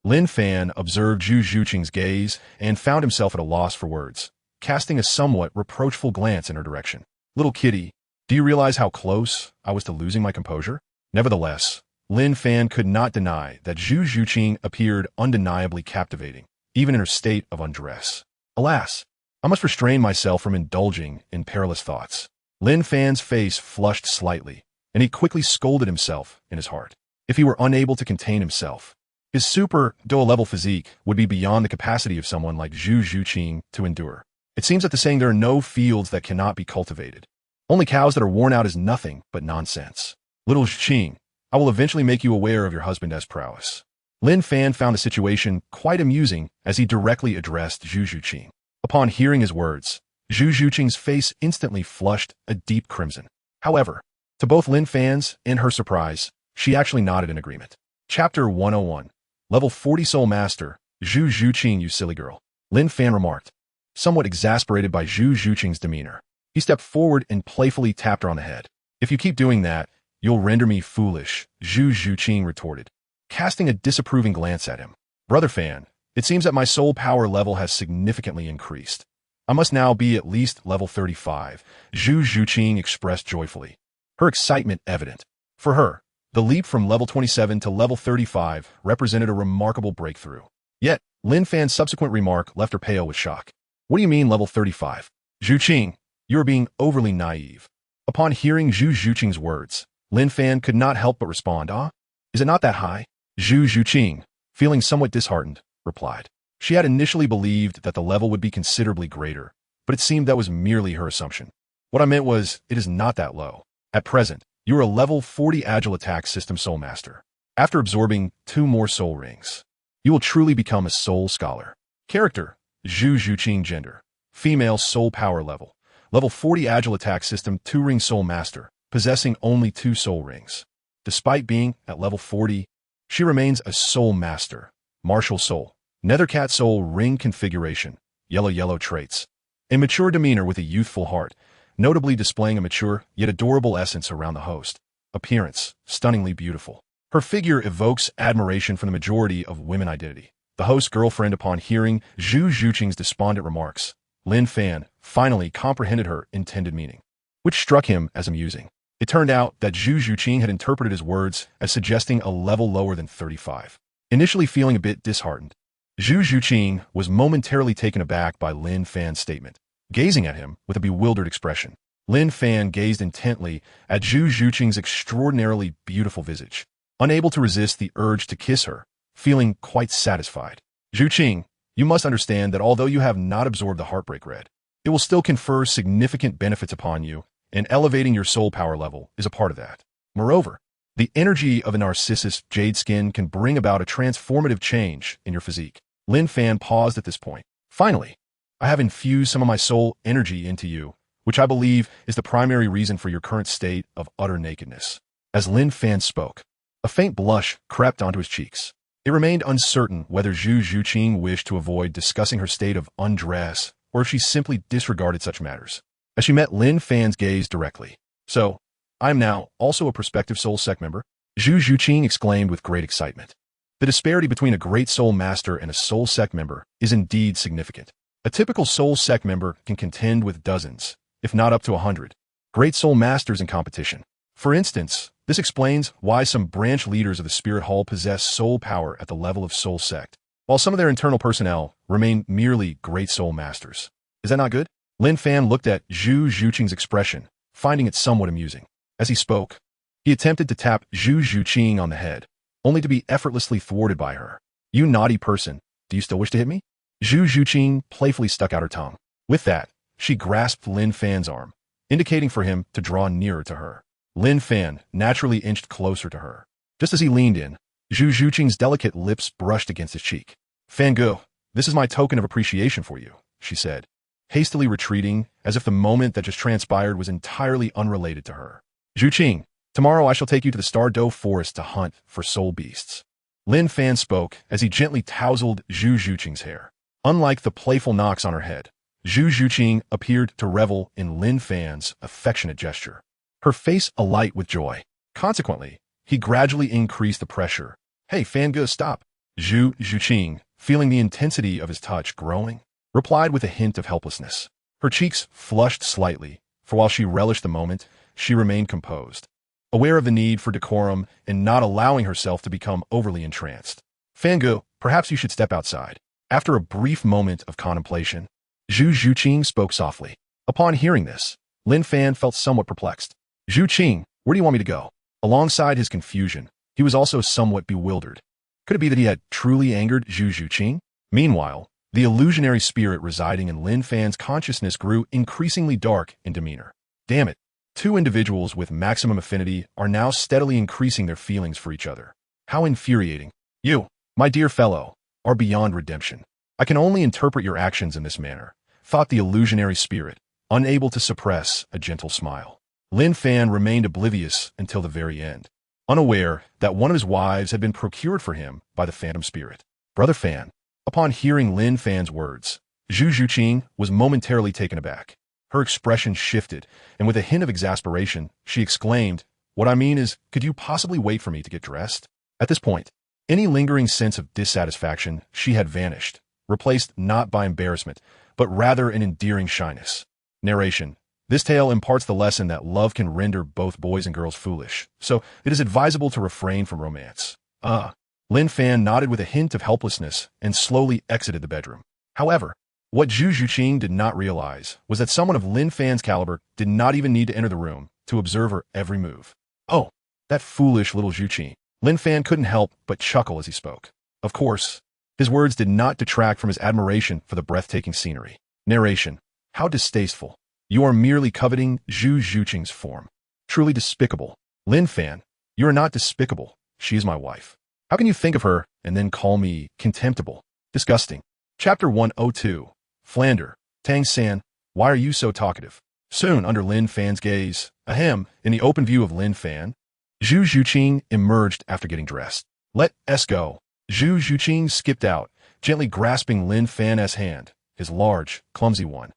Lin Fan observed Zhu Zhuqing's gaze and found himself at a loss for words, casting a somewhat reproachful glance in her direction. Little kitty, do you realize how close I was to losing my composure? Nevertheless, Lin Fan could not deny that Zhu Zhuqing appeared undeniably captivating, even in her state of undress. Alas, I must restrain myself from indulging in perilous thoughts. Lin Fan's face flushed slightly, and he quickly scolded himself in his heart. If he were unable to contain himself, his super Douluo-level physique would be beyond the capacity of someone like Zhu Zhuqing to endure. It seems that the saying there are no fields that cannot be cultivated. Only cows that are worn out is nothing but nonsense. Little Zhuqing, I will eventually make you aware of your husband's prowess. Lin Fan found the situation quite amusing as he directly addressed Zhu Zhuqing. Upon hearing his words, Zhu Zhuqing's face instantly flushed a deep crimson. However, to both Lin Fan's and her surprise, she actually nodded in agreement. Chapter 101. Level 40 Soul Master, Zhu Zhuqing, you silly girl. Lin Fan remarked, somewhat exasperated by Zhu Zhuqing's demeanor. He stepped forward and playfully tapped her on the head. If you keep doing that, you'll render me foolish, Zhu Zhuqing retorted, casting a disapproving glance at him. Brother Fan, it seems that my soul power level has significantly increased. I must now be at least level 35, Zhu Zhuqing expressed joyfully, her excitement evident. For her, the leap from level 27 to level 35 represented a remarkable breakthrough. Yet, Lin Fan's subsequent remark left her pale with shock. What do you mean level 35? Zhuqing, you are being overly naive. Upon hearing Zhu Zhuqing's words, Lin Fan could not help but respond, is it not that high? Zhu Zhuqing, feeling somewhat disheartened, replied. She had initially believed that the level would be considerably greater, but it seemed that was merely her assumption. What I meant was, it is not that low. At present, you are a level 40 Agile Attack System Soul Master. After absorbing 2 more soul rings, you will truly become a soul scholar. Character, Zhu Zhuqing. Gender, female. Soul power level, level 40 Agile Attack System 2-ring Soul Master, possessing only 2 soul rings. Despite being at level 40, she remains a soul master. Martial soul, Nethercat soul ring configuration, yellow traits. A mature demeanor with a youthful heart, notably displaying a mature yet adorable essence around the host. Appearance, stunningly beautiful. Her figure evokes admiration from the majority of women. Identity, the host's girlfriend. Upon hearing Zhu Zhuqing's despondent remarks, Lin Fan finally comprehended her intended meaning, which struck him as amusing. It turned out that Zhu Zhuqing had interpreted his words as suggesting a level lower than 35. Initially feeling a bit disheartened, Zhu Zhuqing was momentarily taken aback by Lin Fan's statement, gazing at him with a bewildered expression. Lin Fan gazed intently at Zhu Zhuqing's extraordinarily beautiful visage, unable to resist the urge to kiss her, feeling quite satisfied. Zhuqing, you must understand that although you have not absorbed the Heartbreak Red, it will still confer significant benefits upon you, and elevating your soul power level is a part of that. Moreover, the energy of a Narcissus jade skin can bring about a transformative change in your physique. Lin Fan paused at this point. Finally, I have infused some of my soul energy into you, which I believe is the primary reason for your current state of utter nakedness. As Lin Fan spoke, a faint blush crept onto his cheeks. It remained uncertain whether Zhu Zhuqing wished to avoid discussing her state of undress or if she simply disregarded such matters. as she met Lin Fan's gaze directly. So, I am now also a prospective soul sect member? Zhu Zhuqing exclaimed with great excitement. The disparity between a great soul master and a soul sect member is indeed significant. A typical soul sect member can contend with dozens, if not up to 100, great soul masters in competition. For instance, this explains why some branch leaders of the Spirit Hall possess soul power at the level of soul sect, while some of their internal personnel remain merely great soul masters. Is that not good? Lin Fan looked at Zhu Zhuqing's expression, finding it somewhat amusing. As he spoke, he attempted to tap Zhu Zhuqing on the head, only to be effortlessly thwarted by her. You naughty person, do you still wish to hit me? Zhu Zhuqing playfully stuck out her tongue. With that, she grasped Lin Fan's arm, indicating for him to draw nearer to her. Lin Fan naturally inched closer to her. Just as he leaned in, Zhu Zhuqing's delicate lips brushed against his cheek. Fangu, this is my token of appreciation for you, she said, hastily retreating as if the moment that just transpired was entirely unrelated to her. Zhuqing, tomorrow I shall take you to the Star Dou forest to hunt for soul beasts. Lin Fan spoke as he gently tousled Zhu Zhuqing's hair. Unlike the playful knocks on her head, Zhu Zhuqing appeared to revel in Lin Fan's affectionate gesture, her face alight with joy. Consequently, he gradually increased the pressure. Hey, Fangu, stop. Zhu Zhuqing, feeling the intensity of his touch growing, replied with a hint of helplessness. Her cheeks flushed slightly, for while she relished the moment, she remained composed, aware of the need for decorum and not allowing herself to become overly entranced. Fangu, perhaps you should step outside. After a brief moment of contemplation, Zhu Zhuqing spoke softly. Upon hearing this, Lin Fan felt somewhat perplexed. Zhuqing, where do you want me to go? Alongside his confusion, he was also somewhat bewildered. Could it be that he had truly angered Zhu Zhuqing? Meanwhile, the illusionary spirit residing in Lin Fan's consciousness grew increasingly dark in demeanor. Damn it. Two individuals with maximum affinity are now steadily increasing their feelings for each other. How infuriating. You, my dear fellow, are beyond redemption. I can only interpret your actions in this manner, thought the illusionary spirit, unable to suppress a gentle smile. Lin Fan remained oblivious until the very end, unaware that one of his wives had been procured for him by the phantom spirit. Brother Fan. Upon hearing Lin Fan's words, Zhu Zhuqing was momentarily taken aback. Her expression shifted, and with a hint of exasperation, she exclaimed, "What I mean is, could you possibly wait for me to get dressed?" At this point, any lingering sense of dissatisfaction she had vanished, replaced not by embarrassment, but rather an endearing shyness. Narration. This tale imparts the lesson that love can render both boys and girls foolish, so it is advisable to refrain from romance. Lin Fan nodded with a hint of helplessness and slowly exited the bedroom. However, what Zhu Zhuqing did not realize was that someone of Lin Fan's caliber did not even need to enter the room to observe her every move. Oh, that foolish little Zhuqing. Lin Fan couldn't help but chuckle as he spoke. Of course, his words did not detract from his admiration for the breathtaking scenery. Narration. How distasteful. You are merely coveting Zhu Zhuqing's form. Truly despicable. Lin Fan, you are not despicable. She is my wife. How can you think of her and then call me contemptible? Disgusting. Chapter 102. Flander. Tang San, why are you so talkative? Soon, under Lin Fan's gaze, in the open view of Lin Fan, Zhu Zhuqing emerged after getting dressed. Let us go. Zhu Zhuqing skipped out, gently grasping Lin Fan's hand, his large, clumsy one,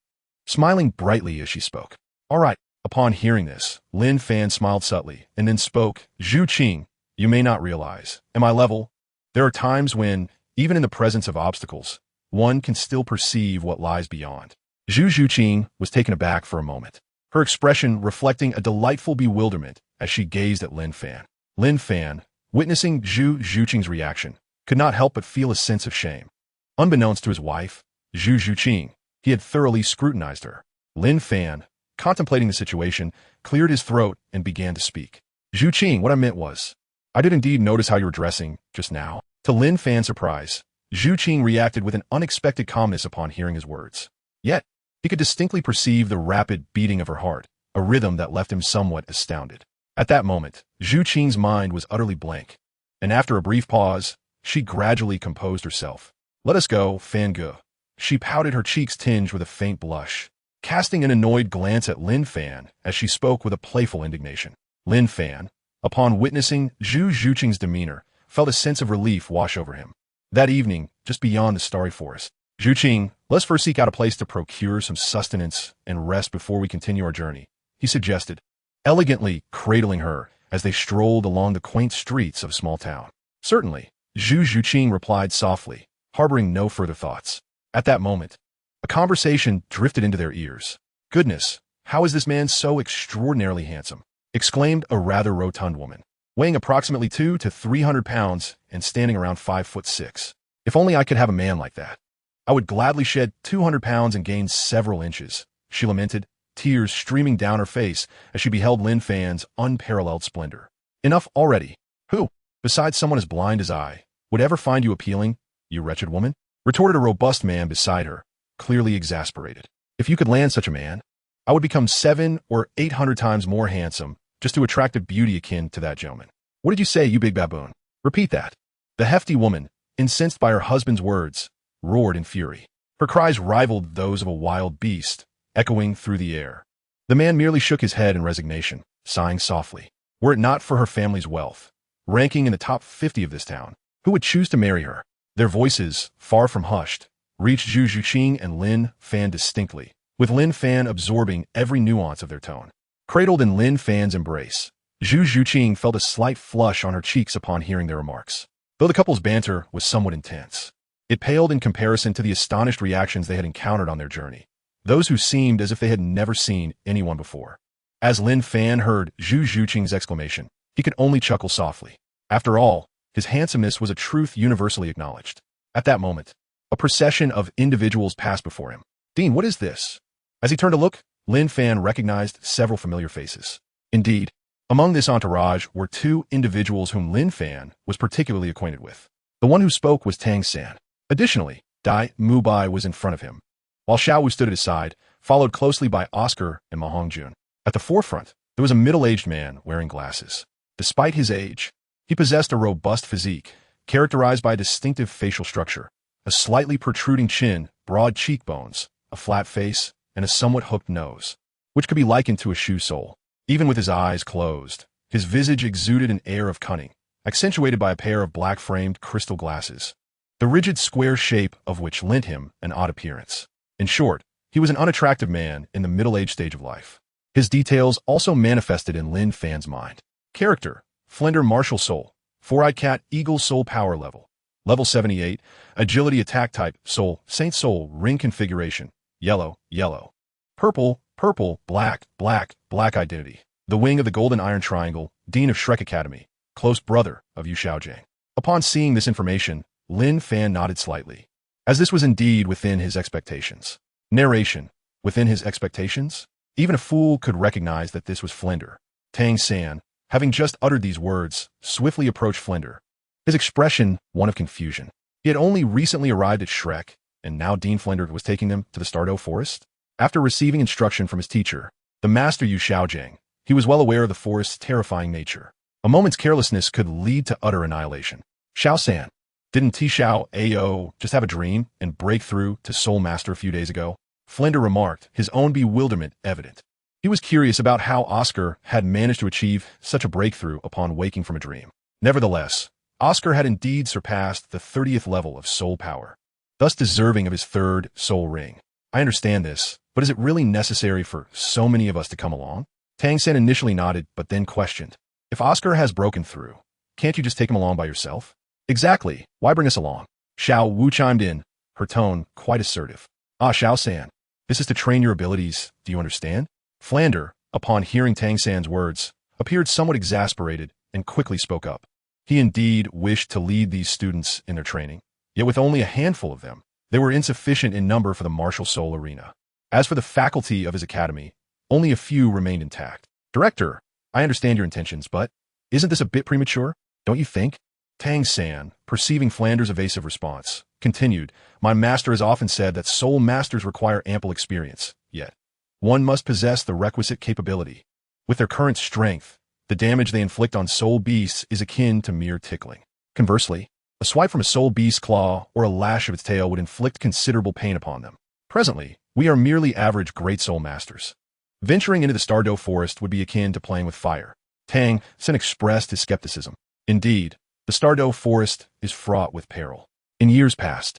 smiling brightly as she spoke. All right. Upon hearing this, Lin Fan smiled subtly and then spoke. Zhuqing, you may not realize, at my level, there are times when, even in the presence of obstacles, one can still perceive what lies beyond. Zhu Zhuqing was taken aback for a moment, her expression reflecting a delightful bewilderment as she gazed at Lin Fan. Lin Fan, witnessing Zhu Zhuqing's reaction, could not help but feel a sense of shame. Unbeknownst to his wife, Zhu Zhuqing, he had thoroughly scrutinized her. Lin Fan, contemplating the situation, cleared his throat and began to speak. Zhuqing, what I meant was, I did indeed notice how you were dressing just now. To Lin Fan's surprise, Zhuqing reacted with an unexpected calmness upon hearing his words. Yet, he could distinctly perceive the rapid beating of her heart, a rhythm that left him somewhat astounded. At that moment, Zhuqing's mind was utterly blank, and after a brief pause, she gradually composed herself. Let us go, Fangu. She pouted, her cheeks tinged with a faint blush, casting an annoyed glance at Lin Fan as she spoke with a playful indignation. Lin Fan, upon witnessing Zhu Zhuqing's demeanor, felt a sense of relief wash over him. That evening, just beyond the starry forest, Zhuqing, let's first seek out a place to procure some sustenance and rest before we continue our journey, he suggested, elegantly cradling her as they strolled along the quaint streets of a small town. Certainly, Zhu Zhuqing replied softly, harboring no further thoughts. At that moment, a conversation drifted into their ears. Goodness, how is this man so extraordinarily handsome? Exclaimed a rather rotund woman, weighing approximately 200 to 300 pounds and standing around 5'6". If only I could have a man like that. I would gladly shed 200 pounds and gain several inches, she lamented, tears streaming down her face as she beheld Lin Fan's unparalleled splendor. Enough already. Who, besides someone as blind as I, would ever find you appealing, you wretched woman? Retorted a robust man beside her, clearly exasperated. If you could land such a man, I would become 700 or 800 times more handsome just to attract a beauty akin to that gentleman. What did you say, you big baboon? Repeat that. The hefty woman, incensed by her husband's words, roared in fury. Her cries rivaled those of a wild beast, echoing through the air. The man merely shook his head in resignation, sighing softly. Were it not for her family's wealth, ranking in the top 50 of this town, who would choose to marry her? Their voices, far from hushed, reached Zhu Zhuqing and Lin Fan distinctly, with Lin Fan absorbing every nuance of their tone. Cradled in Lin Fan's embrace, Zhu Zhuqing felt a slight flush on her cheeks upon hearing their remarks. Though the couple's banter was somewhat intense, it paled in comparison to the astonished reactions they had encountered on their journey, those who seemed as if they had never seen anyone before. As Lin Fan heard Zhu Zhuqing's exclamation, he could only chuckle softly. After all, his handsomeness was a truth universally acknowledged. At that moment, a procession of individuals passed before him. Dean, what is this? As he turned to look, Lin Fan recognized several familiar faces. Indeed, among this entourage were two individuals whom Lin Fan was particularly acquainted with. The one who spoke was Tang San. Additionally, Dai Mubai was in front of him, while Xiao stood at his side, followed closely by Oscar and Ma Hongjun. At the forefront, there was a middle-aged man wearing glasses. Despite his age, he possessed a robust physique, characterized by a distinctive facial structure, a slightly protruding chin, broad cheekbones, a flat face, and a somewhat hooked nose, which could be likened to a shoe sole. Even with his eyes closed, his visage exuded an air of cunning, accentuated by a pair of black-framed crystal glasses, the rigid square shape of which lent him an odd appearance. In short, he was an unattractive man in the middle-aged stage of life. His details also manifested in Lin Fan's mind. Character: Flender Martial Soul, Four-Eyed Cat Eagle Soul Power Level, Level 78, Agility Attack Type, Soul, Saint Soul, Ring Configuration, Yellow, Yellow, Purple, Purple, Black, Black, Black Identity, the Wing of the Golden Iron Triangle, Dean of Shrek Academy, close brother of Yu Xiaogang. Upon seeing this information, Lin Fan nodded slightly, as this was indeed within his expectations. Narration: within his expectations? Even a fool could recognize that this was Flender. Tang San, having just uttered these words, swiftly approached Flender, his expression one of confusion. He had only recently arrived at Shrek, and now Dean Flender was taking them to the Douluo Forest? After receiving instruction from his teacher, the master Yu Xiaogang, he was well aware of the forest's terrifying nature. A moment's carelessness could lead to utter annihilation. Xiao San, didn't Xiao Ao just have a dream and break through to Soul Master a few days ago? Flender remarked, his own bewilderment evident. He was curious about how Oscar had managed to achieve such a breakthrough upon waking from a dream. Nevertheless, Oscar had indeed surpassed the 30th level of soul power, thus deserving of his third soul ring. I understand this, but is it really necessary for so many of us to come along? Tang San initially nodded, but then questioned. If Oscar has broken through, can't you just take him along by yourself? Exactly, why bring us along? Xiao Wu chimed in, her tone quite assertive. Ah, Xiao San, this is to train your abilities, do you understand? Flender, upon hearing Tang San's words, appeared somewhat exasperated and quickly spoke up. He indeed wished to lead these students in their training, yet with only a handful of them, they were insufficient in number for the martial soul arena. As for the faculty of his academy, only a few remained intact. Director, I understand your intentions, but isn't this a bit premature, don't you think? Tang San, perceiving Flander's evasive response, continued, my master has often said that soul masters require ample experience, yet one must possess the requisite capability. With their current strength, the damage they inflict on soul beasts is akin to mere tickling. Conversely, a swipe from a soul beast's claw or a lash of its tail would inflict considerable pain upon them. Presently, we are merely average great soul masters. Venturing into the Douluo Forest would be akin to playing with fire. Tang San expressed his skepticism. Indeed, the Douluo Forest is fraught with peril. In years past.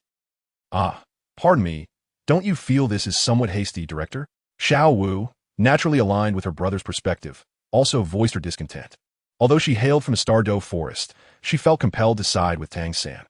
Ah, Pardon me, don't you feel this is somewhat hasty, Director? Xiao Wu, naturally aligned with her brother's perspective, also voiced her discontent. Although she hailed from a Stardow forest, she felt compelled to side with Tang San.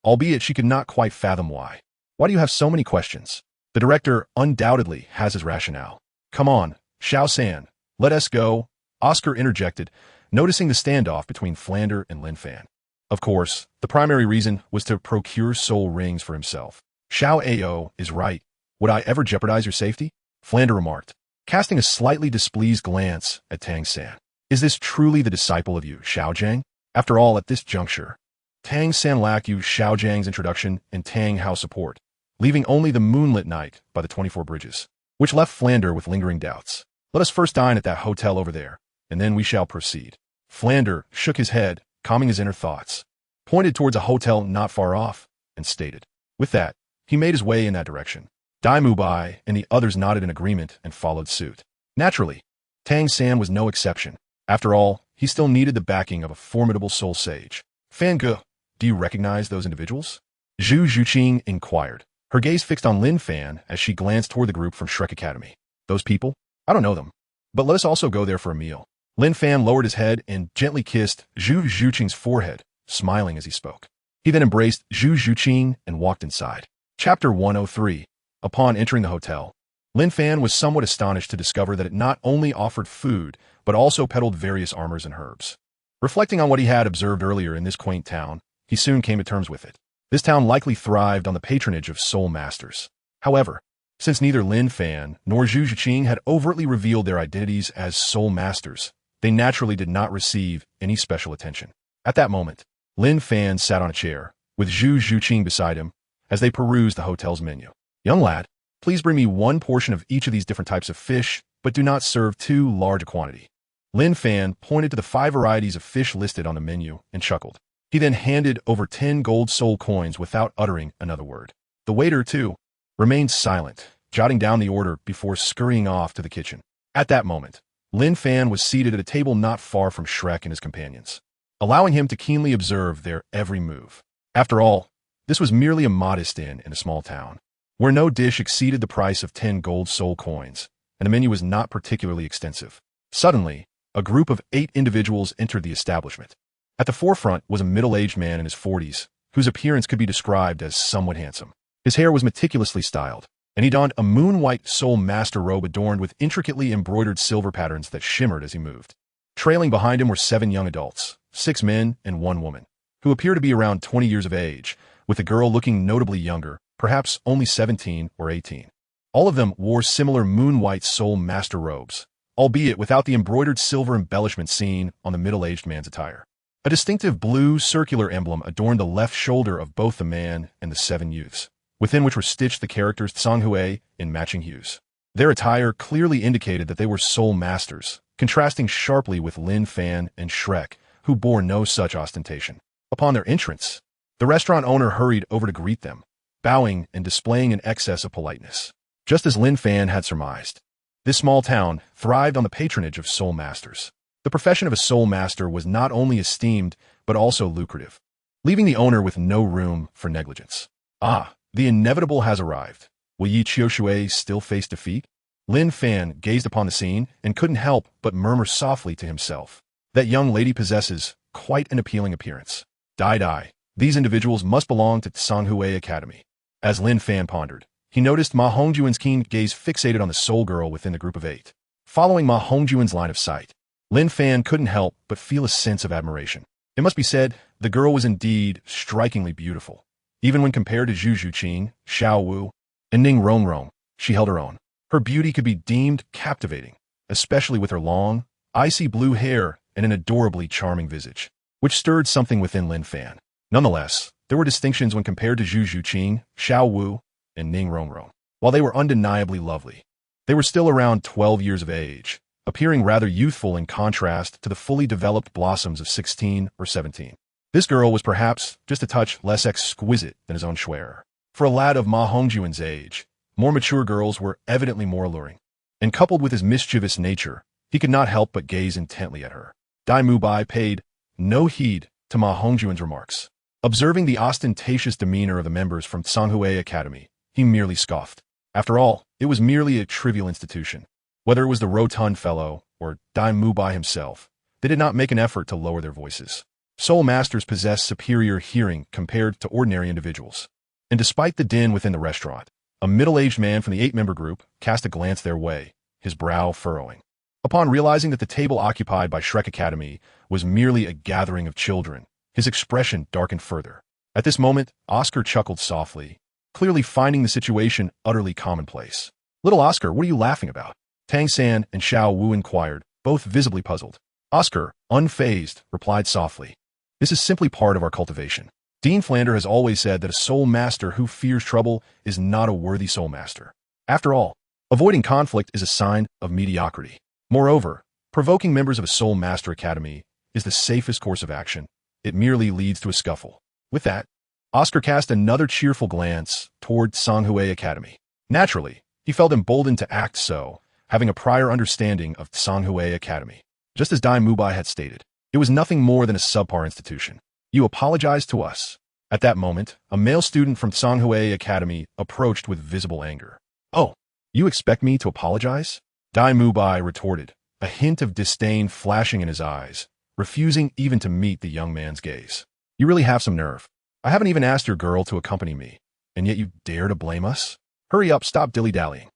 Albeit she could not quite fathom why. Why do you have so many questions? The director undoubtedly has his rationale. Come on, Xiao San, let us go, Oscar interjected, noticing the standoff between Flander and Lin Fan. Of course, the primary reason was to procure soul rings for himself. Xiao Ao is right. Would I ever jeopardize your safety? Flander remarked, casting a slightly displeased glance at Tang San. Is this truly the disciple of Yu Xiaogang? After all, at this juncture, Tang San lacked Yu Xiaogang's introduction and Tang Hao support, leaving only the moonlit night by the 24 bridges, which left Flander with lingering doubts. Let us first dine at that hotel over there, and then we shall proceed. Flander shook his head, calming his inner thoughts, pointed towards a hotel not far off, and stated. With that, he made his way in that direction. Dai Mubai and the others nodded in agreement and followed suit. Naturally, Tang San was no exception. After all, he still needed the backing of a formidable soul sage. Fan Ge, do you recognize those individuals? Zhu Zhuqing inquired, her gaze fixed on Lin Fan as she glanced toward the group from Shrek Academy. Those people? I don't know them. But let us also go there for a meal. Lin Fan lowered his head and gently kissed Zhu Zhuqing's forehead, smiling as he spoke. He then embraced Zhu Zhuqing and walked inside. Chapter 103. Upon entering the hotel, Lin Fan was somewhat astonished to discover that it not only offered food, but also peddled various armors and herbs. Reflecting on what he had observed earlier in this quaint town, he soon came to terms with it. This town likely thrived on the patronage of soul masters. However, since neither Lin Fan nor Zhu Zhuqing had overtly revealed their identities as soul masters, they naturally did not receive any special attention. At that moment, Lin Fan sat on a chair, with Zhu Zhuqing beside him, as they perused the hotel's menu. Young lad, please bring me one portion of each of these different types of fish, but do not serve too large a quantity. Lin Fan pointed to the 5 varieties of fish listed on the menu and chuckled. He then handed over 10 gold soul coins without uttering another word. The waiter, too, remained silent, jotting down the order before scurrying off to the kitchen. At that moment, Lin Fan was seated at a table not far from Shrek and his companions, allowing him to keenly observe their every move. After all, this was merely a modest inn in a small town, where no dish exceeded the price of 10 gold soul coins, and the menu was not particularly extensive. Suddenly, a group of 8 individuals entered the establishment. At the forefront was a middle-aged man in his 40s, whose appearance could be described as somewhat handsome. His hair was meticulously styled, and he donned a moon-white soul master robe adorned with intricately embroidered silver patterns that shimmered as he moved. Trailing behind him were 7 young adults, 6 men and 1 woman, who appeared to be around 20 years of age, with the girl looking notably younger, perhaps only 17 or 18. All of them wore similar moon-white soul master robes, albeit without the embroidered silver embellishment seen on the middle-aged man's attire. A distinctive blue circular emblem adorned the left shoulder of both the man and the 7 youths, within which were stitched the characters Tsanghui in matching hues. Their attire clearly indicated that they were soul masters, contrasting sharply with Lin Fan and Shrek, who bore no such ostentation. Upon their entrance, the restaurant owner hurried over to greet them, bowing and displaying an excess of politeness. Just as Lin Fan had surmised, this small town thrived on the patronage of soul masters. The profession of a soul master was not only esteemed, but also lucrative, leaving the owner with no room for negligence. Ah, the inevitable has arrived. Will Yi Qiushui still face defeat? Lin Fan gazed upon the scene and couldn't help but murmur softly to himself. That young lady possesses quite an appealing appearance. Dai, these individuals must belong to Tsanghui Academy. As Lin Fan pondered, he noticed Ma Hongjun's keen gaze fixated on the soul girl within the group of 8. Following Ma Hongjun's line of sight, Lin Fan couldn't help but feel a sense of admiration. It must be said, the girl was indeed strikingly beautiful. Even when compared to Zhu Zhuqing, Xiao Wu, and Ning she held her own. Her beauty could be deemed captivating, especially with her long, icy blue hair and an adorably charming visage, which stirred something within Lin Fan. Nonetheless, there were distinctions when compared to Zhu Zhuqing, Xiao Wu, and Ning. While they were undeniably lovely, they were still around 12 years of age, appearing rather youthful in contrast to the fully developed blossoms of 16 or 17. This girl was perhaps just a touch less exquisite than his own Schwerer. For a lad of Ma Hongjun's age, more mature girls were evidently more alluring, and coupled with his mischievous nature, he could not help but gaze intently at her. Dai Mubai paid no heed to Ma Hongjun's remarks. Observing the ostentatious demeanor of the members from Tsanghui Academy, he merely scoffed. After all, it was merely a trivial institution. Whether it was the rotund fellow or Dai Mubai himself, they did not make an effort to lower their voices. Soul Masters possess superior hearing compared to ordinary individuals. And despite the din within the restaurant, a middle-aged man from the 8-member group cast a glance their way, his brow furrowing. Upon realizing that the table occupied by Shrek Academy was merely a gathering of children, his expression darkened further. At this moment, Oscar chuckled softly, clearly finding the situation utterly commonplace. "Little Oscar, what are you laughing about?" Tang San and Xiao Wu inquired, both visibly puzzled. Oscar, unfazed, replied softly, "This is simply part of our cultivation. Dean Flander has always said that a soul master who fears trouble is not a worthy soul master. After all, avoiding conflict is a sign of mediocrity. Moreover, provoking members of a soul master academy is the safest course of action. It merely leads to a scuffle." With that, Oscar cast another cheerful glance toward Songhui Academy. Naturally, he felt emboldened to act so, having a prior understanding of Songhui Academy. Just as Dai Mubai had stated, it was nothing more than a subpar institution. "You apologize to us." At that moment, a male student from Songhui Academy approached with visible anger. "Oh, you expect me to apologize?" Dai Mubai retorted, a hint of disdain flashing in his eyes, refusing even to meet the young man's gaze. "You really have some nerve. I haven't even asked your girl to accompany me, and yet you dare to blame us? Hurry up, stop dilly-dallying."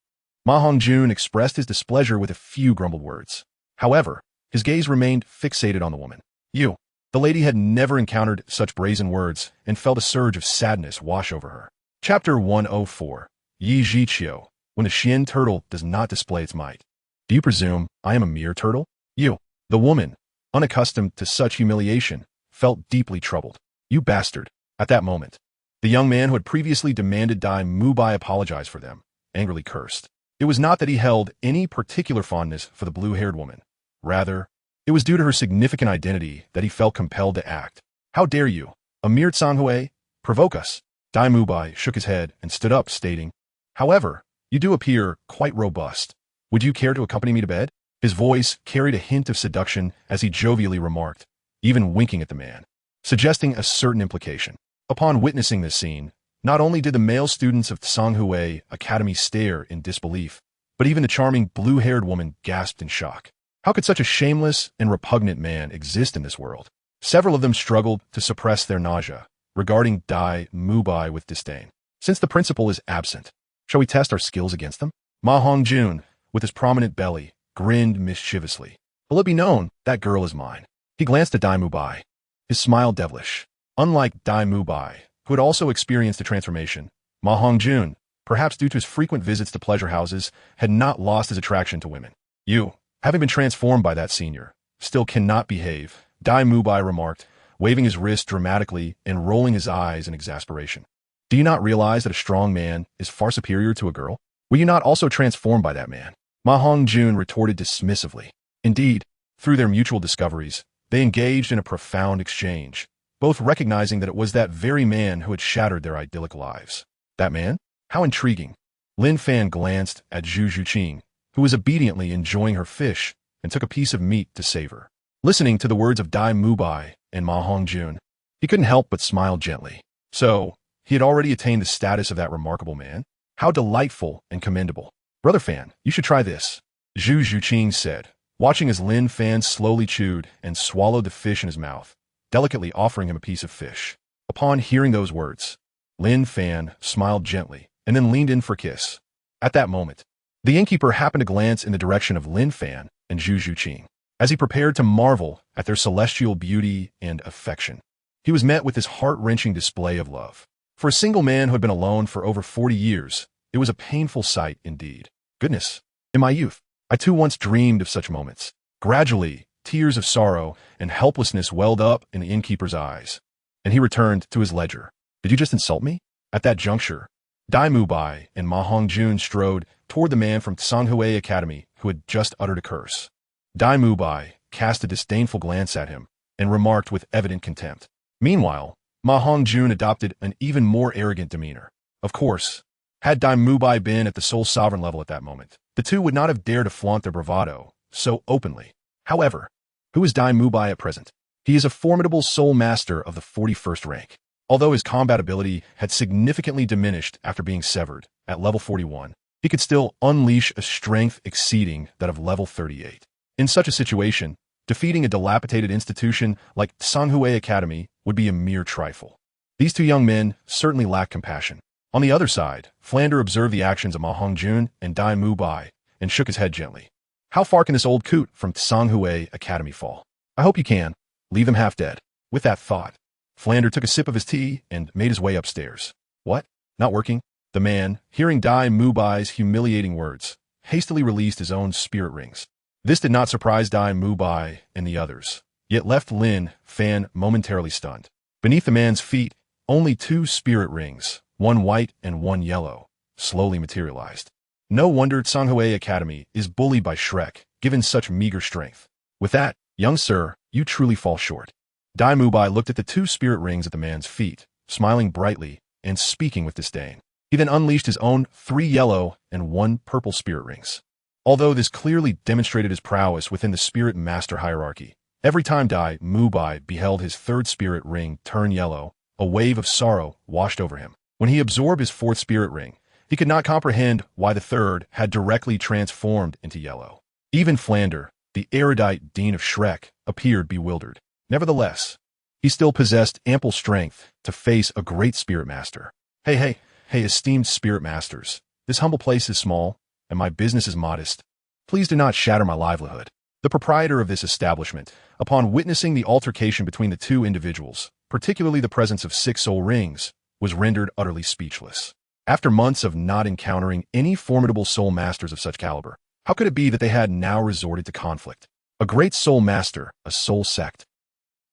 Ma Hongjun expressed his displeasure with a few grumbled words. However, his gaze remained fixated on the woman. "You." The lady had never encountered such brazen words and felt a surge of sadness wash over her. Chapter 104. Yi Zhiqiu, when the Qian turtle does not display its might. "Do you presume I am a mere turtle?" You. The woman, unaccustomed to such humiliation, felt deeply troubled. "You bastard." At that moment, the young man who had previously demanded Dai Mubai apologize for them, angrily cursed. It was not that he held any particular fondness for the blue-haired woman. Rather, it was due to her significant identity that he felt compelled to act. "How dare you, a mere Songhui, provoke us?" Dai Mubai shook his head and stood up, stating, "However, you do appear quite robust. Would you care to accompany me to bed?" His voice carried a hint of seduction as he jovially remarked, even winking at the man, suggesting a certain implication. Upon witnessing this scene, not only did the male students of Songhui Academy stare in disbelief, but even the charming blue-haired woman gasped in shock. How could such a shameless and repugnant man exist in this world? Several of them struggled to suppress their nausea, regarding Dai Mubai with disdain. "Since the principal is absent, shall we test our skills against them?" Ma Hongjun, with his prominent belly, grinned mischievously. "Will it be known, that girl is mine." He glanced at Dai Mubai, his smile devilish. Unlike Dai Mubai, who had also experienced a transformation, Ma Hongjun, perhaps due to his frequent visits to pleasure houses, had not lost his attraction to women. "You, having been transformed by that senior, still cannot behave," Dai Mubai remarked, waving his wrist dramatically and rolling his eyes in exasperation. "Do you not realize that a strong man is far superior to a girl? Were you not also transformed by that man?" Ma Hongjun retorted dismissively. Indeed, through their mutual discoveries, they engaged in a profound exchange, both recognizing that it was that very man who had shattered their idyllic lives. That man? How intriguing. Lin Fan glanced at Zhu Zhuqing, who was obediently enjoying her fish, and took a piece of meat to savor. Listening to the words of Dai Mubai and Ma Hongjun, he couldn't help but smile gently. So, he had already attained the status of that remarkable man? How delightful and commendable. "Brother Fan, you should try this," Zhu Zhuqing said, watching as Lin Fan slowly chewed and swallowed the fish in his mouth, delicately offering him a piece of fish. Upon hearing those words, Lin Fan smiled gently and then leaned in for a kiss. At that moment, the innkeeper happened to glance in the direction of Lin Fan and Zhu Zhuqing. As he prepared to marvel at their celestial beauty and affection, he was met with this heart-wrenching display of love. For a single man who had been alone for over 40 years, it was a painful sight indeed. Goodness, in my youth, I too once dreamed of such moments. Gradually, tears of sorrow and helplessness welled up in the innkeeper's eyes, and he returned to his ledger. "Did you just insult me?" At that juncture, Dai Mubai and Ma Hongjun strode toward the man from Songhui Academy who had just uttered a curse. Dai Mubai cast a disdainful glance at him and remarked with evident contempt. Meanwhile, Ma Hongjun adopted an even more arrogant demeanor. Of course, had Dai Mubai been at the sole sovereign level at that moment, the two would not have dared to flaunt their bravado so openly. However, who is Dai Mubai at present? He is a formidable soul master of the 41st rank. Although his combat ability had significantly diminished after being severed at level 41, he could still unleash a strength exceeding that of level 38. In such a situation, defeating a dilapidated institution like Sanhui Academy would be a mere trifle. These two young men certainly lacked compassion. On the other side, Flander observed the actions of Ma Hongjun and Dai Mubai and shook his head gently. How far can this old coot from Sanhui Academy fall? I hope you can. Leave them half dead. With that thought, Flander took a sip of his tea and made his way upstairs. What? Not working? The man, hearing Dai Mubai's humiliating words, hastily released his own spirit rings. This did not surprise Dai Mubai and the others, yet left Lin Fan momentarily stunned. Beneath the man's feet, only 2 spirit rings, one white and one yellow, slowly materialized. No wonder Sanhui Academy is bullied by Shrek, given such meager strength. With that, young sir, you truly fall short. Dai Mubai looked at the 2 spirit rings at the man's feet, smiling brightly and speaking with disdain. He then unleashed his own 3 yellow and 1 purple spirit rings. Although this clearly demonstrated his prowess within the spirit master hierarchy, every time Dai Mubai beheld his 3rd spirit ring turn yellow, a wave of sorrow washed over him. When he absorbed his 4th spirit ring, he could not comprehend why the 3rd had directly transformed into yellow. Even Flander, the erudite dean of Shrek, appeared bewildered. Nevertheless, he still possessed ample strength to face a great spirit master. Hey, esteemed spirit masters, this humble place is small, and my business is modest. Please do not shatter my livelihood. The proprietor of this establishment, upon witnessing the altercation between the 2 individuals, particularly the presence of 6 soul rings, was rendered utterly speechless. After months of not encountering any formidable soul masters of such caliber, how could it be that they had now resorted to conflict? A great soul master, a soul sect.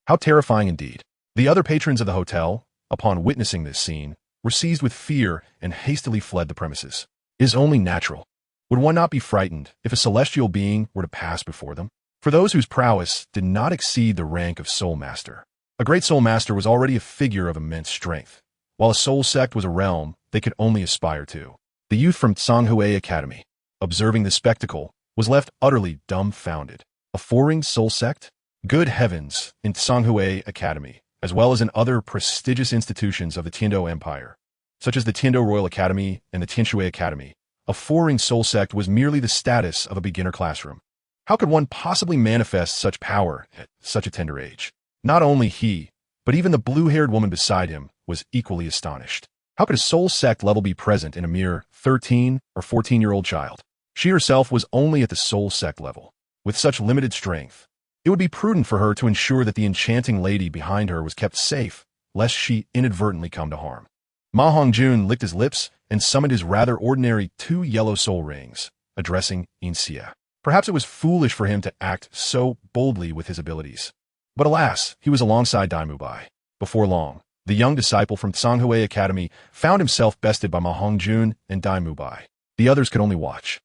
How terrifying indeed. The other patrons of the hotel, upon witnessing this scene, were seized with fear and hastily fled the premises. It is only natural. Would one not be frightened if a celestial being were to pass before them? For those whose prowess did not exceed the rank of soul master, a great soul master was already a figure of immense strength, while a soul sect was a realm they could only aspire to. The youth from Sanhui Academy, observing the spectacle, was left utterly dumbfounded. A 4-ringed soul sect? Good heavens, in Sanhui Academy, as well as in other prestigious institutions of the Tiandou Empire, such as the Tiandou Royal Academy and the Tianshui Academy, a 4-ringed soul sect was merely the status of a beginner classroom. How could one possibly manifest such power at such a tender age? Not only he, but even the blue-haired woman beside him was equally astonished. How could a soul sect level be present in a mere 13 or 14-year-old child? She herself was only at the soul sect level. With such limited strength, it would be prudent for her to ensure that the enchanting lady behind her was kept safe, lest she inadvertently come to harm. Ma Hongjun licked his lips and summoned his rather ordinary 2 yellow soul rings, addressing Inxia. Perhaps it was foolish for him to act so boldly with his abilities. But alas, he was alongside Dai Mubai. Before long, the young disciple from Sanhui Academy found himself bested by Ma Hongjun and Dai Mubai. The others could only watch.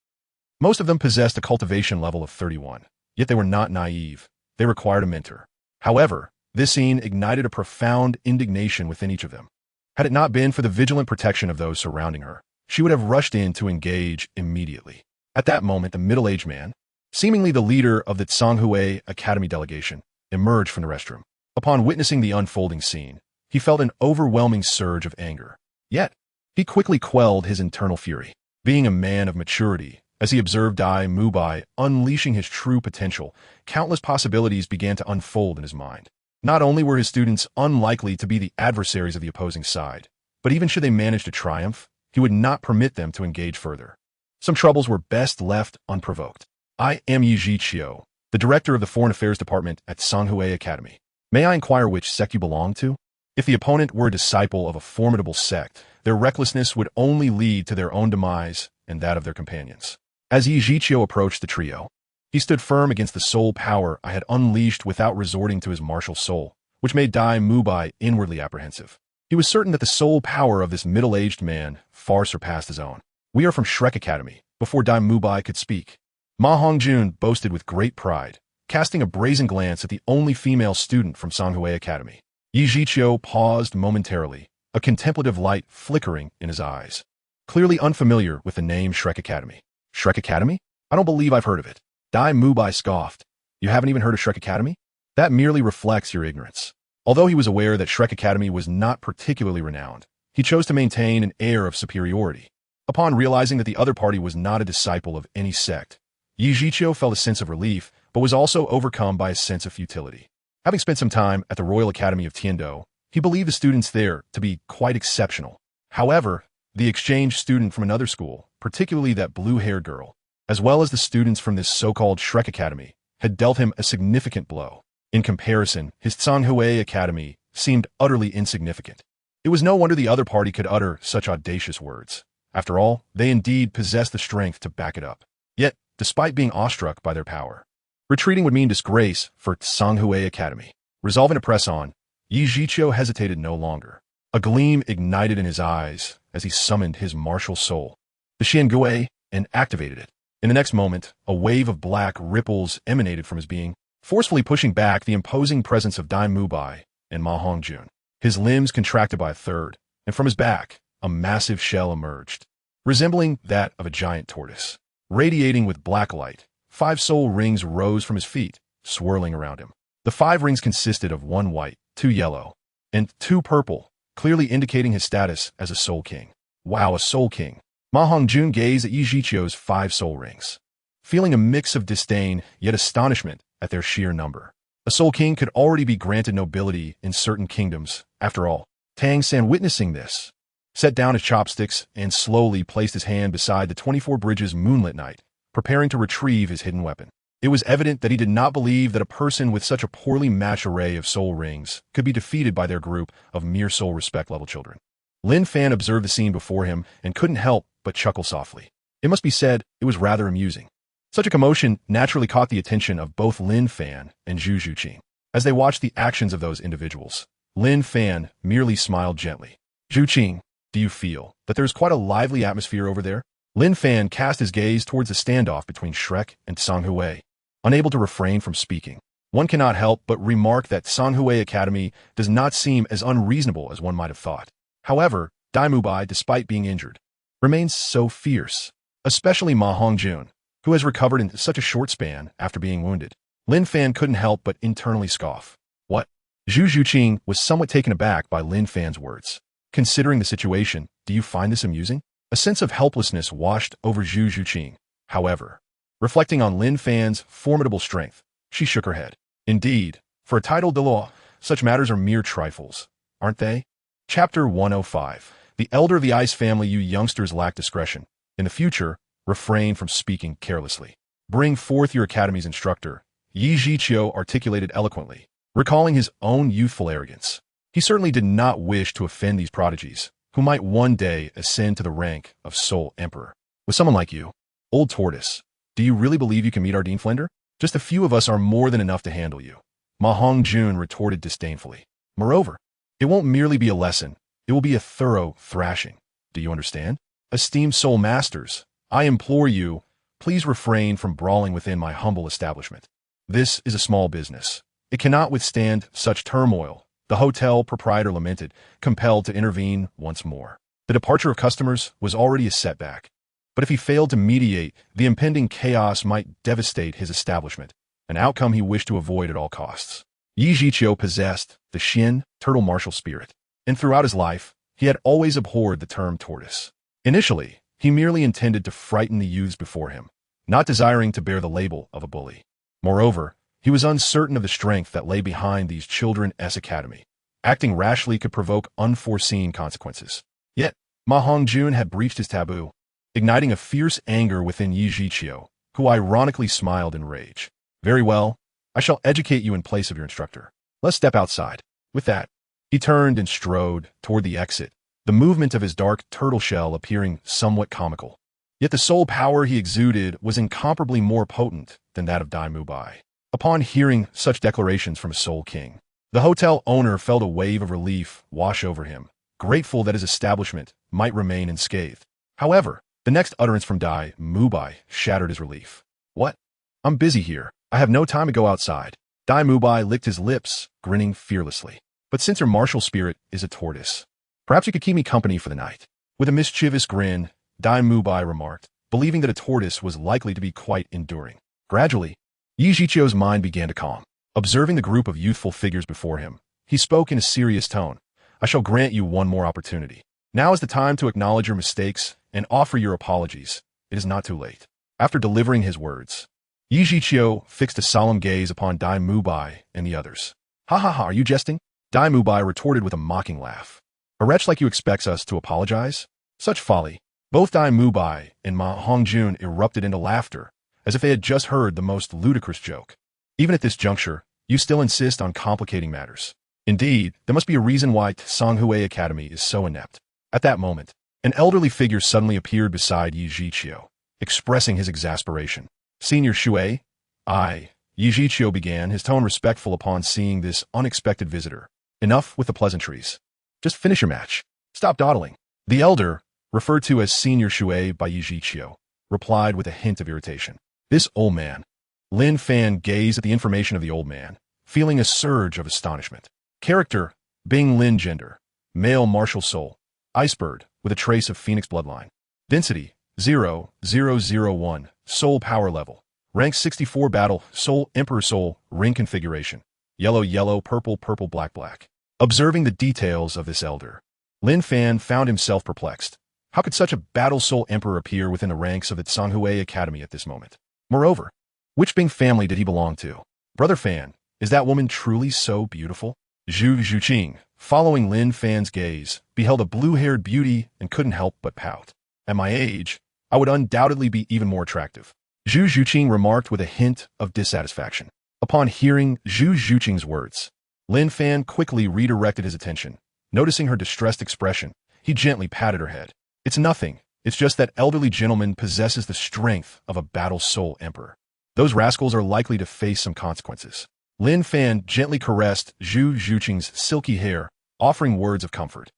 Most of them possessed a cultivation level of 31, yet they were not naive. They required a mentor. However, this scene ignited a profound indignation within each of them. Had it not been for the vigilant protection of those surrounding her, she would have rushed in to engage immediately. At that moment, the middle-aged man, seemingly the leader of the Sanhui Academy delegation, emerged from the restroom. Upon witnessing the unfolding scene, he felt an overwhelming surge of anger. Yet, he quickly quelled his internal fury. Being a man of maturity, as he observed Dai Mubai unleashing his true potential, countless possibilities began to unfold in his mind. Not only were his students unlikely to be the adversaries of the opposing side, but even should they manage to triumph, he would not permit them to engage further. Some troubles were best left unprovoked. I am Yi Zhiqiu, the director of the Foreign Affairs Department at Sanhui Academy. May I inquire which sect you belong to? If the opponent were a disciple of a formidable sect, their recklessness would only lead to their own demise and that of their companions. As Yi Zhiqiu approached the trio, he stood firm against the soul power I had unleashed without resorting to his martial soul, which made Dai Mubai inwardly apprehensive. He was certain that the soul power of this middle-aged man far surpassed his own. We are from Shrek Academy. Before Dai Mubai could speak, Ma Hongjun boasted with great pride, casting a brazen glance at the only female student from Sanhui Academy. Yi Zhiqiu paused momentarily, a contemplative light flickering in his eyes. Clearly unfamiliar with the name Shrek Academy. Shrek Academy? I don't believe I've heard of it. Dai Mubai scoffed. You haven't even heard of Shrek Academy? That merely reflects your ignorance. Although he was aware that Shrek Academy was not particularly renowned, he chose to maintain an air of superiority. Upon realizing that the other party was not a disciple of any sect, Yi Zhiqiu felt a sense of relief, but was also overcome by a sense of futility. Having spent some time at the Royal Academy of Tiandou, he believed the students there to be quite exceptional. However, the exchange student from another school, particularly that blue-haired girl, as well as the students from this so-called Shrek Academy, had dealt him a significant blow. In comparison, his Tsanhui Academy seemed utterly insignificant. It was no wonder the other party could utter such audacious words. After all, they indeed possessed the strength to back it up. Yet, despite being awestruck by their power, retreating would mean disgrace for Tsanhui Academy. Resolving to press on, Yi Zhiqiu hesitated no longer. A gleam ignited in his eyes as he summoned his martial soul, the Qian Gui, and activated it. In the next moment, a wave of black ripples emanated from his being, forcefully pushing back the imposing presence of Dai Mubai and Ma Hongjun. His limbs contracted by a third, and from his back, a massive shell emerged, resembling that of a giant tortoise. Radiating with black light, 5 soul rings rose from his feet, swirling around him. The 5 rings consisted of 1 white, 2 yellow, and 2 purple, clearly indicating his status as a soul king. Wow, a soul king. Ma Hongjun gazed at Yi Zhiqiu's 5 soul rings, feeling a mix of disdain yet astonishment at their sheer number. A soul king could already be granted nobility in certain kingdoms. After all, Tang San, witnessing this, set down his chopsticks and slowly placed his hand beside the 24 Bridges moonlit night, preparing to retrieve his hidden weapon. It was evident that he did not believe that a person with such a poorly matched array of soul rings could be defeated by their group of mere soul respect level children. Lin Fan observed the scene before him and couldn't help but chuckle softly. It must be said, it was rather amusing. Such a commotion naturally caught the attention of both Lin Fan and Zhu Zhuqing. As they watched the actions of those individuals, Lin Fan merely smiled gently. Zhuqing, do you feel that there is quite a lively atmosphere over there? Lin Fan cast his gaze towards the standoff between Shrek and Tsanhui. Unable to refrain from speaking, one cannot help but remark that Tsanhui Academy does not seem as unreasonable as one might have thought. However, Dai Mubai, despite being injured, remains so fierce, especially Ma Hongjun, who has recovered in such a short span after being wounded. Lin Fan couldn't help but internally scoff. What? Zhu Zhuqing was somewhat taken aback by Lin Fan's words. Considering the situation, do you find this amusing? A sense of helplessness washed over Zhu Zhuqing. However, reflecting on Lin Fan's formidable strength, she shook her head. Indeed, for a titled Douluo, such matters are mere trifles, aren't they? Chapter 105. The elder of the Ice family, you youngsters lack discretion. In the future, refrain from speaking carelessly. Bring forth your academy's instructor, Yi Zhiqiu articulated eloquently, recalling his own youthful arrogance. He certainly did not wish to offend these prodigies, who might one day ascend to the rank of sole emperor. With someone like you, old tortoise, do you really believe you can meet our Dean Flender? Just a few of us are more than enough to handle you. Ma Hongjun retorted disdainfully. Moreover, it won't merely be a lesson, it will be a thorough thrashing. Do you understand? Esteemed soul masters, I implore you, please refrain from brawling within my humble establishment. This is a small business. It cannot withstand such turmoil, the hotel proprietor lamented, compelled to intervene once more. The departure of customers was already a setback, but if he failed to mediate, the impending chaos might devastate his establishment, an outcome he wished to avoid at all costs. Yi Zhiqiu possessed the Qian turtle martial spirit, and throughout his life, he had always abhorred the term tortoise. Initially, he merely intended to frighten the youths before him, not desiring to bear the label of a bully. Moreover, he was uncertain of the strength that lay behind these children's academy. Acting rashly could provoke unforeseen consequences. Yet, Ma Hongjun had breached his taboo, igniting a fierce anger within Yi Zhiqiu, who ironically smiled in rage. Very well, I shall educate you in place of your instructor. Let's step outside. With that, he turned and strode toward the exit, the movement of his dark turtle shell appearing somewhat comical. Yet the soul power he exuded was incomparably more potent than that of Dai Mubai. Upon hearing such declarations from a soul king, the hotel owner felt a wave of relief wash over him, grateful that his establishment might remain unscathed. However, the next utterance from Dai Mubai shattered his relief. What? I'm busy here. I have no time to go outside. Dai Mubai licked his lips, grinning fearlessly. But since your martial spirit is a tortoise, perhaps you could keep me company for the night. With a mischievous grin, Dai Mubai remarked, believing that a tortoise was likely to be quite enduring. Gradually, Yi Zhiqiu's mind began to calm. Observing the group of youthful figures before him, He spoke in a serious tone. I shall grant you one more opportunity. Now is the time to acknowledge your mistakes and offer your apologies. It is not too late. After delivering his words, Yi Zhiqiu fixed a solemn gaze upon Dai Mubai and the others. Ha ha ha, are you jesting? Dai Mubai retorted with a mocking laugh. A wretch like you expects us to apologize? Such folly. Both Dai Mubai and Ma Hongjun erupted into laughter, as if they had just heard the most ludicrous joke. Even at this juncture, you still insist on complicating matters. Indeed, there must be a reason why Songhua Academy is so inept. At that moment, an elderly figure suddenly appeared beside Yi Zhiqiu, expressing his exasperation. Senior Shui? Aye, Yi Zhiqiu began, his tone respectful upon seeing this unexpected visitor. Enough with the pleasantries. Just finish your match. Stop dawdling. The elder, referred to as Senior Shui by Yi Zhiqiu, replied with a hint of irritation. This old man. Lin Fan gazed at the information of the old man, feeling a surge of astonishment. Character, Bing Lin gender, male martial soul, icebird, with a trace of phoenix bloodline. Density, 0,001, soul power level. Rank 64 battle, soul emperor soul, ring configuration. Yellow, yellow, purple, purple, black, black. Observing the details of this elder, Lin Fan found himself perplexed. How could such a battle soul emperor appear within the ranks of the Songhua Academy at this moment? Moreover, which Bing family did he belong to? Brother Fan, is that woman truly so beautiful? Zhu Zhuqing, following Lin Fan's gaze, beheld a blue-haired beauty and couldn't help but pout. At my age, I would undoubtedly be even more attractive. Zhu Zhuqing remarked with a hint of dissatisfaction. Upon hearing Zhu Zhuqing's words, Lin Fan quickly redirected his attention. Noticing her distressed expression, he gently patted her head. It's nothing. It's just that elderly gentleman possesses the strength of a battle soul emperor. Those rascals are likely to face some consequences. Lin Fan gently caressed Zhu Zhuqing's silky hair, offering words of comfort.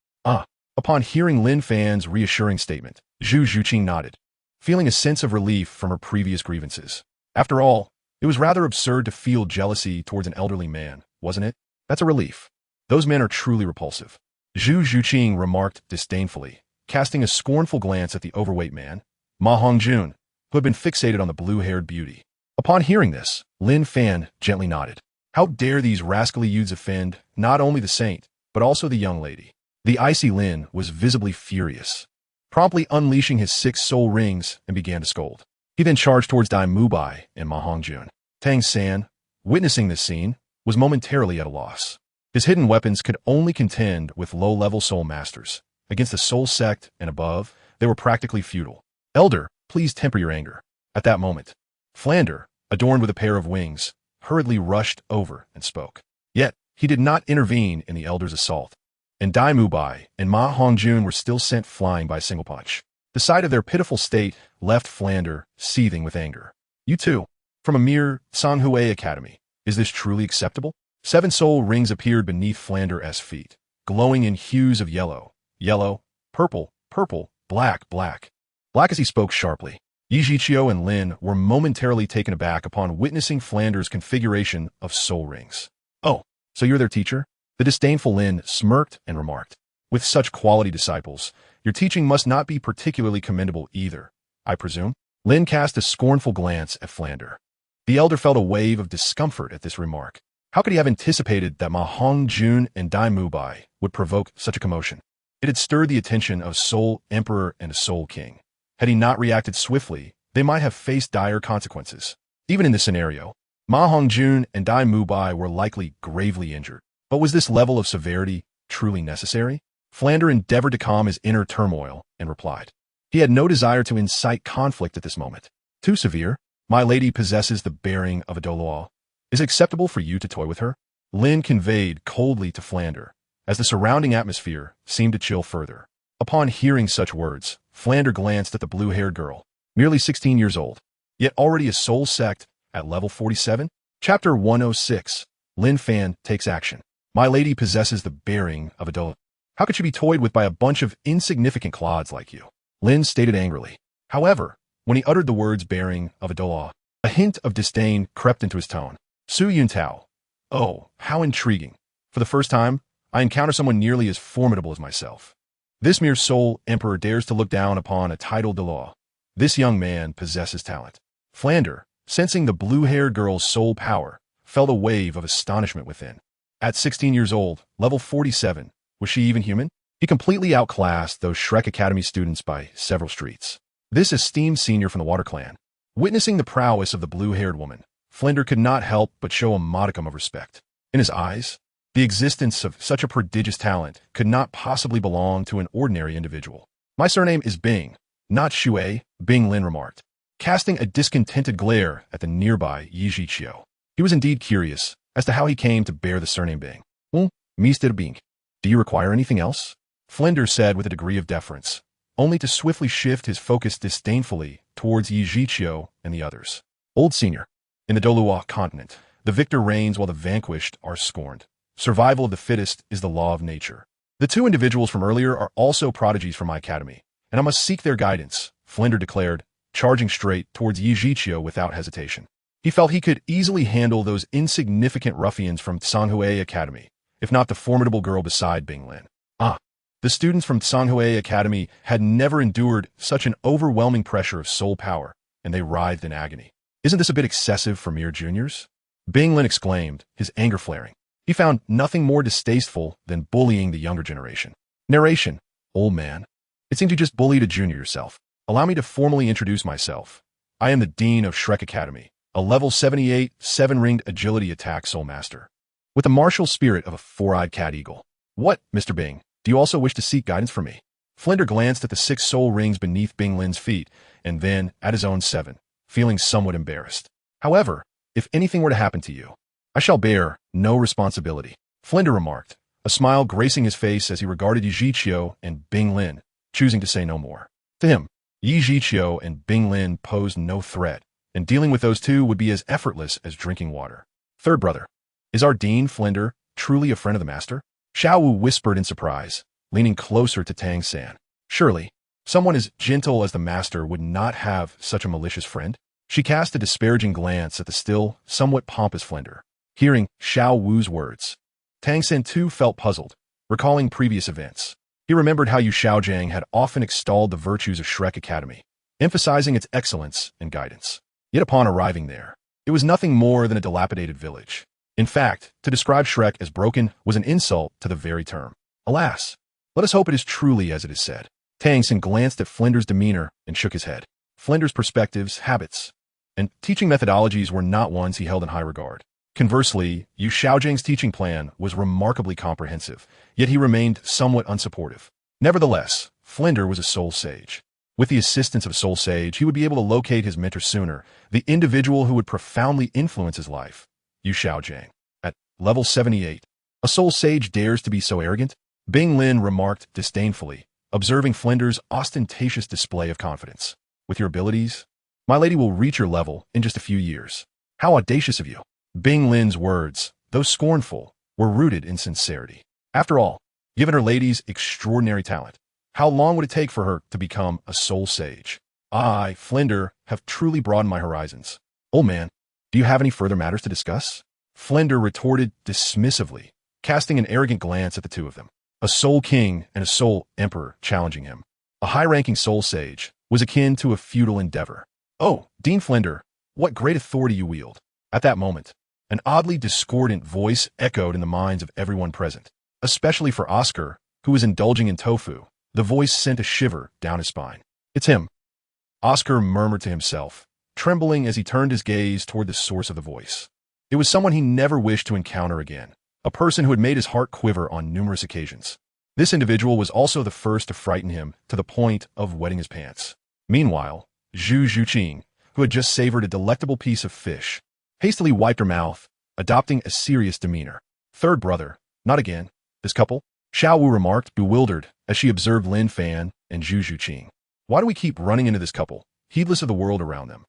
Upon hearing Lin Fan's reassuring statement, Zhu Zhuqing nodded, feeling a sense of relief from her previous grievances. After all, it was rather absurd to feel jealousy towards an elderly man, wasn't it? That's a relief. Those men are truly repulsive. Zhu Zhuqing remarked disdainfully, casting a scornful glance at the overweight man, Ma Hongjun, who had been fixated on the blue-haired beauty. Upon hearing this, Lin Fan gently nodded. How dare these rascally youths offend not only the saint, but also the young lady? The icy Lin was visibly furious, promptly unleashing his 6 soul rings and began to scold. He then charged towards Dai Mubai and Ma Hongjun. Tang San, witnessing this scene, was momentarily at a loss. His hidden weapons could only contend with low-level soul masters. Against the soul sect and above, they were practically futile. Elder, please temper your anger. At that moment, Flander, adorned with a pair of wings, hurriedly rushed over and spoke. Yet, he did not intervene in the elder's assault, and Dai Mubai and Ma Hongjun were still sent flying by a single punch. The sight of their pitiful state left Flander seething with anger. You too, from a mere Songhua Academy. Is this truly acceptable? 7 soul rings appeared beneath Flander's feet, glowing in hues of yellow, yellow, purple, purple, black, black. Black as he spoke sharply. Yi Zhiqiu and Lin were momentarily taken aback upon witnessing Flander's configuration of soul rings. Oh, so you're their teacher? The disdainful Lin smirked and remarked. With such quality disciples, your teaching must not be particularly commendable either, I presume? Lin cast a scornful glance at Flander. The elder felt a wave of discomfort at this remark. How could he have anticipated that Ma Hongjun and Dai Mubai would provoke such a commotion? It had stirred the attention of Soul Emperor and a Soul King. Had he not reacted swiftly, they might have faced dire consequences. Even in this scenario, Ma Hongjun and Dai Mubai were likely gravely injured. But was this level of severity truly necessary? Flander endeavored to calm his inner turmoil and replied. He had no desire to incite conflict at this moment. Too severe? My lady possesses the bearing of a Douluo. Is it acceptable for you to toy with her? Lin conveyed coldly to Flander, as the surrounding atmosphere seemed to chill further. Upon hearing such words, Flander glanced at the blue-haired girl, merely 16 years old, yet already a soul sect at level 47. Chapter 106, Lin Fan takes action. My lady possesses the bearing of a Douluo. How could she be toyed with by a bunch of insignificant clods like you? Lin stated angrily. However, when he uttered the words bearing of a Douluo, a hint of disdain crept into his tone. Su Yuntao. Oh, how intriguing. For the first time, I encounter someone nearly as formidable as myself. This mere soul emperor dares to look down upon a titled Douluo. This young man possesses talent. Flander, sensing the blue-haired girl's soul power, felt a wave of astonishment within. At 16 years old, level 47, was she even human? He completely outclassed those Shrek Academy students by several streets. This esteemed senior from the Water Clan. Witnessing the prowess of the blue-haired woman, Flinder could not help but show a modicum of respect. In his eyes, the existence of such a prodigious talent could not possibly belong to an ordinary individual. My surname is Bing, not Xue, Bing Lin remarked, casting a discontented glare at the nearby Yi Zhiqiu. He was indeed curious as to how he came to bear the surname Bing. Mr. Bing, do you require anything else? Flinder said with a degree of deference, only to swiftly shift his focus disdainfully towards Yi Zhiqiu and the others. Old senior. In the Douluo Continent, the victor reigns while the vanquished are scorned. Survival of the fittest is the law of nature. The two individuals from earlier are also prodigies from my academy, and I must seek their guidance, Flinder declared, charging straight towards Yi Zhiqiu without hesitation. He felt he could easily handle those insignificant ruffians from Tsanghue Academy, if not the formidable girl beside Bing Lin. The students from Tsanghue Academy had never endured such an overwhelming pressure of soul power, and they writhed in agony. Isn't this a bit excessive for mere juniors? Bing Lin exclaimed, his anger flaring. He found nothing more distasteful than bullying the younger generation. Narration. Old man. It seems you just bullied a junior yourself. Allow me to formally introduce myself. I am the Dean of Shrek Academy, a level 78, 7-ringed agility attack soul master, with the martial spirit of a four-eyed cat eagle. What, Mr. Bing? Do you also wish to seek guidance from me? Flinder glanced at the 6 soul rings beneath Bing Lin's feet, and then at his own 7, feeling somewhat embarrassed. However, if anything were to happen to you, I shall bear no responsibility, Flinder remarked, a smile gracing his face as he regarded Yi Zhiqiu and Bing Lin, choosing to say no more. To him, Yi Zhiqiu and Bing Lin posed no threat, and dealing with those two would be as effortless as drinking water. Third brother. Is our Dean, Flinder, truly a friend of the master? Xiao Wu whispered in surprise, leaning closer to Tang San. Surely, someone as gentle as the master would not have such a malicious friend? She cast a disparaging glance at the still, somewhat pompous Flinder. Hearing Xiao Wu's words, Tang San too felt puzzled, recalling previous events. He remembered how Yu Xiaogang had often extolled the virtues of Shrek Academy, emphasizing its excellence and guidance. Yet upon arriving there, it was nothing more than a dilapidated village. In fact, to describe Shrek as broken was an insult to the very term. Alas, let us hope it is truly as it is said. Tang San glanced at Flinder's demeanor and shook his head. Flinder's perspectives, habits, and teaching methodologies were not ones he held in high regard. Conversely, Yu Xiaojiang's teaching plan was remarkably comprehensive, yet he remained somewhat unsupportive. Nevertheless, Flinder was a soul sage. With the assistance of a soul sage, he would be able to locate his mentor sooner, the individual who would profoundly influence his life. Yu Xiaogang. At level 78, a soul sage dares to be so arrogant? Bing Lin remarked disdainfully, observing Flinder's ostentatious display of confidence. With your abilities, my lady will reach your level in just a few years. How audacious of you. Bing Lin's words, though scornful, were rooted in sincerity. After all, given her lady's extraordinary talent, how long would it take for her to become a soul sage? I, Flinder, have truly broadened my horizons. Old man, do you have any further matters to discuss? Flinder retorted dismissively, casting an arrogant glance at the two of them. A soul king and a soul emperor challenging him. A high-ranking soul sage was akin to a feudal endeavor. Oh, Dean Flinder, what great authority you wield. At that moment, an oddly discordant voice echoed in the minds of everyone present. Especially for Oscar, who was indulging in tofu, the voice sent a shiver down his spine. It's him. Oscar murmured to himself, trembling as he turned his gaze toward the source of the voice. It was someone he never wished to encounter again, a person who had made his heart quiver on numerous occasions. This individual was also the first to frighten him to the point of wetting his pants. Meanwhile, Zhu Zhuqing, who had just savored a delectable piece of fish, hastily wiped her mouth, adopting a serious demeanor. Third brother, not again. This couple? Xiao Wu remarked, bewildered, as she observed Lin Fan and Zhu Zhuqing. Why do we keep running into this couple, heedless of the world around them?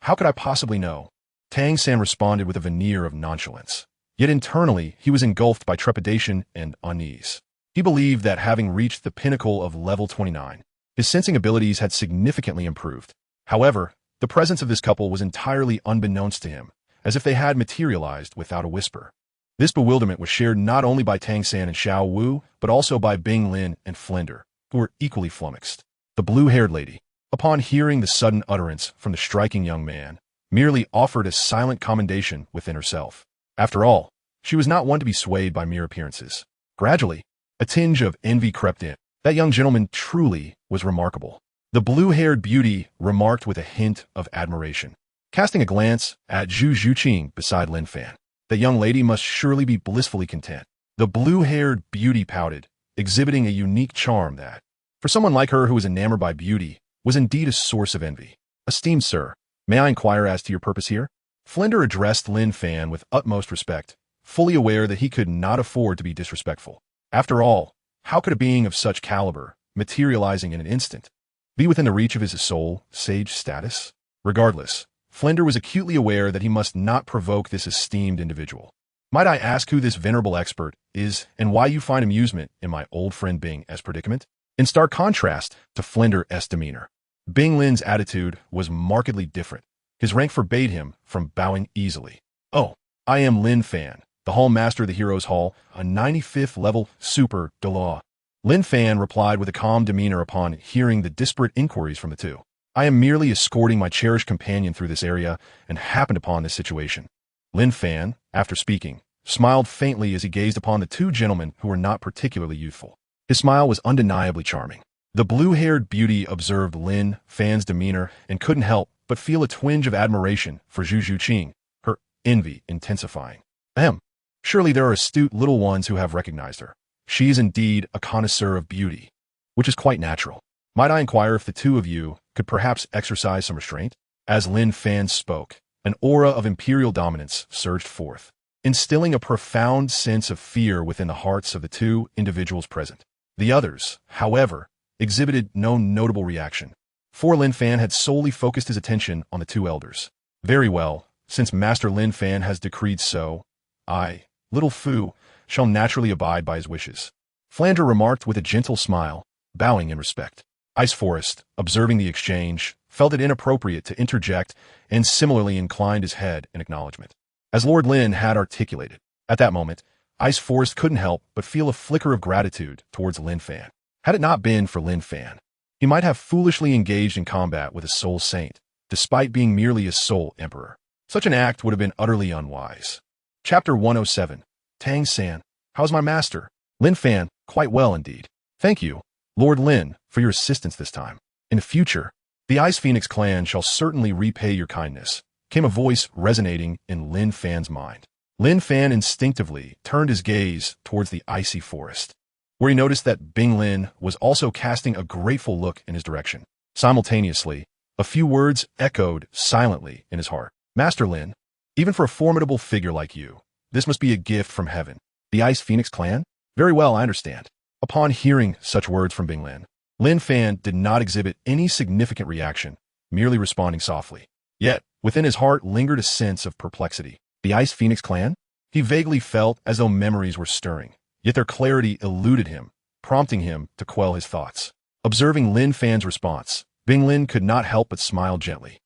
How could I possibly know? Tang San responded with a veneer of nonchalance. Yet internally, he was engulfed by trepidation and unease. He believed that having reached the pinnacle of level 29, his sensing abilities had significantly improved. However, the presence of this couple was entirely unbeknownst to him, as if they had materialized without a whisper. This bewilderment was shared not only by Tang San and Xiao Wu, but also by Bing Lin and Flinder, who were equally flummoxed. The blue-haired lady, upon hearing the sudden utterance from the striking young man, merely offered a silent commendation within herself. After all, She was not one to be swayed by mere appearances. Gradually, a tinge of envy crept in. That young gentleman truly was remarkable. The blue-haired beauty remarked with a hint of admiration, casting a glance at Zhu Zhuqing beside Lin Fan. That young lady must surely be blissfully content. The blue-haired beauty pouted, exhibiting a unique charm that, for someone like her who was enamored by beauty, was indeed a source of envy. Esteemed sir, may I inquire as to your purpose here? Flinder addressed Lin Fan with utmost respect, fully aware that he could not afford to be disrespectful. After all, how could a being of such caliber, materializing in an instant, be within the reach of his soul sage status? Regardless, Flinder was acutely aware that he must not provoke this esteemed individual. Might I ask who this venerable expert is and why you find amusement in my old friend Bing's predicament? In stark contrast to Flinder's demeanor, Bing Lin's attitude was markedly different. His rank forbade him from bowing easily. Oh, I am Lin Fan, the Hall Master of the Heroes Hall, a 95th level super Douluo. Lin Fan replied with a calm demeanor upon hearing the disparate inquiries from the two. I am merely escorting my cherished companion through this area and happened upon this situation. Lin Fan, after speaking, smiled faintly as he gazed upon the two gentlemen who were not particularly youthful. His smile was undeniably charming. The blue-haired beauty observed Lin Fan's demeanor and couldn't help but feel a twinge of admiration for Zhu Zhuqing, her envy intensifying. Ahem. Surely there are astute little ones who have recognized her. She is indeed a connoisseur of beauty, which is quite natural. Might I inquire if the two of you could perhaps exercise some restraint? As Lin Fan spoke, an aura of imperial dominance surged forth, instilling a profound sense of fear within the hearts of the two individuals present. The others, however, exhibited no notable reaction, for Lin Fan had solely focused his attention on the two elders. Very well, since Master Lin Fan has decreed so, I, little Fu, shall naturally abide by his wishes. Flander remarked with a gentle smile, bowing in respect. Ice Forest, observing the exchange, felt it inappropriate to interject and similarly inclined his head in acknowledgement. As Lord Lin had articulated, at that moment, Ice Forest couldn't help but feel a flicker of gratitude towards Lin Fan. Had it not been for Lin Fan, he might have foolishly engaged in combat with a soul saint, despite being merely a soul emperor. Such an act would have been utterly unwise. Chapter 107. Tang San, how's my master? Lin Fan, quite well indeed. Thank you, Lord Lin, for your assistance this time. In the future, the Ice Phoenix clan shall certainly repay your kindness, came a voice resonating in Lin Fan's mind. Lin Fan instinctively turned his gaze towards the icy forest, where he noticed that Bing Lin was also casting a grateful look in his direction. Simultaneously, a few words echoed silently in his heart. Master Lin, even for a formidable figure like you, this must be a gift from heaven. The Ice Phoenix clan? Very well, I understand. Upon hearing such words from Bing Lin, Lin Fan did not exhibit any significant reaction, merely responding softly. Yet, within his heart lingered a sense of perplexity. The Ice Phoenix clan? He vaguely felt as though memories were stirring, yet their clarity eluded him, prompting him to quell his thoughts. Observing Lin Fan's response, Bing Lin could not help but smile gently.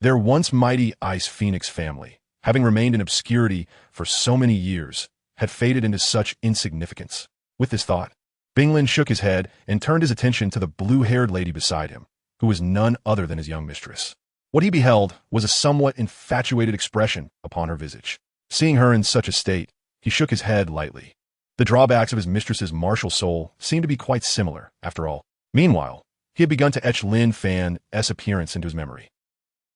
Their once mighty Ice Phoenix family, having remained in obscurity for so many years, had faded into such insignificance. With this thought, Bing Lin shook his head and turned his attention to the blue-haired lady beside him, who was none other than his young mistress. What he beheld was a somewhat infatuated expression upon her visage. Seeing her in such a state, he shook his head lightly. The drawbacks of his mistress's martial soul seemed to be quite similar, after all. Meanwhile, he had begun to etch Lin Fan's appearance into his memory.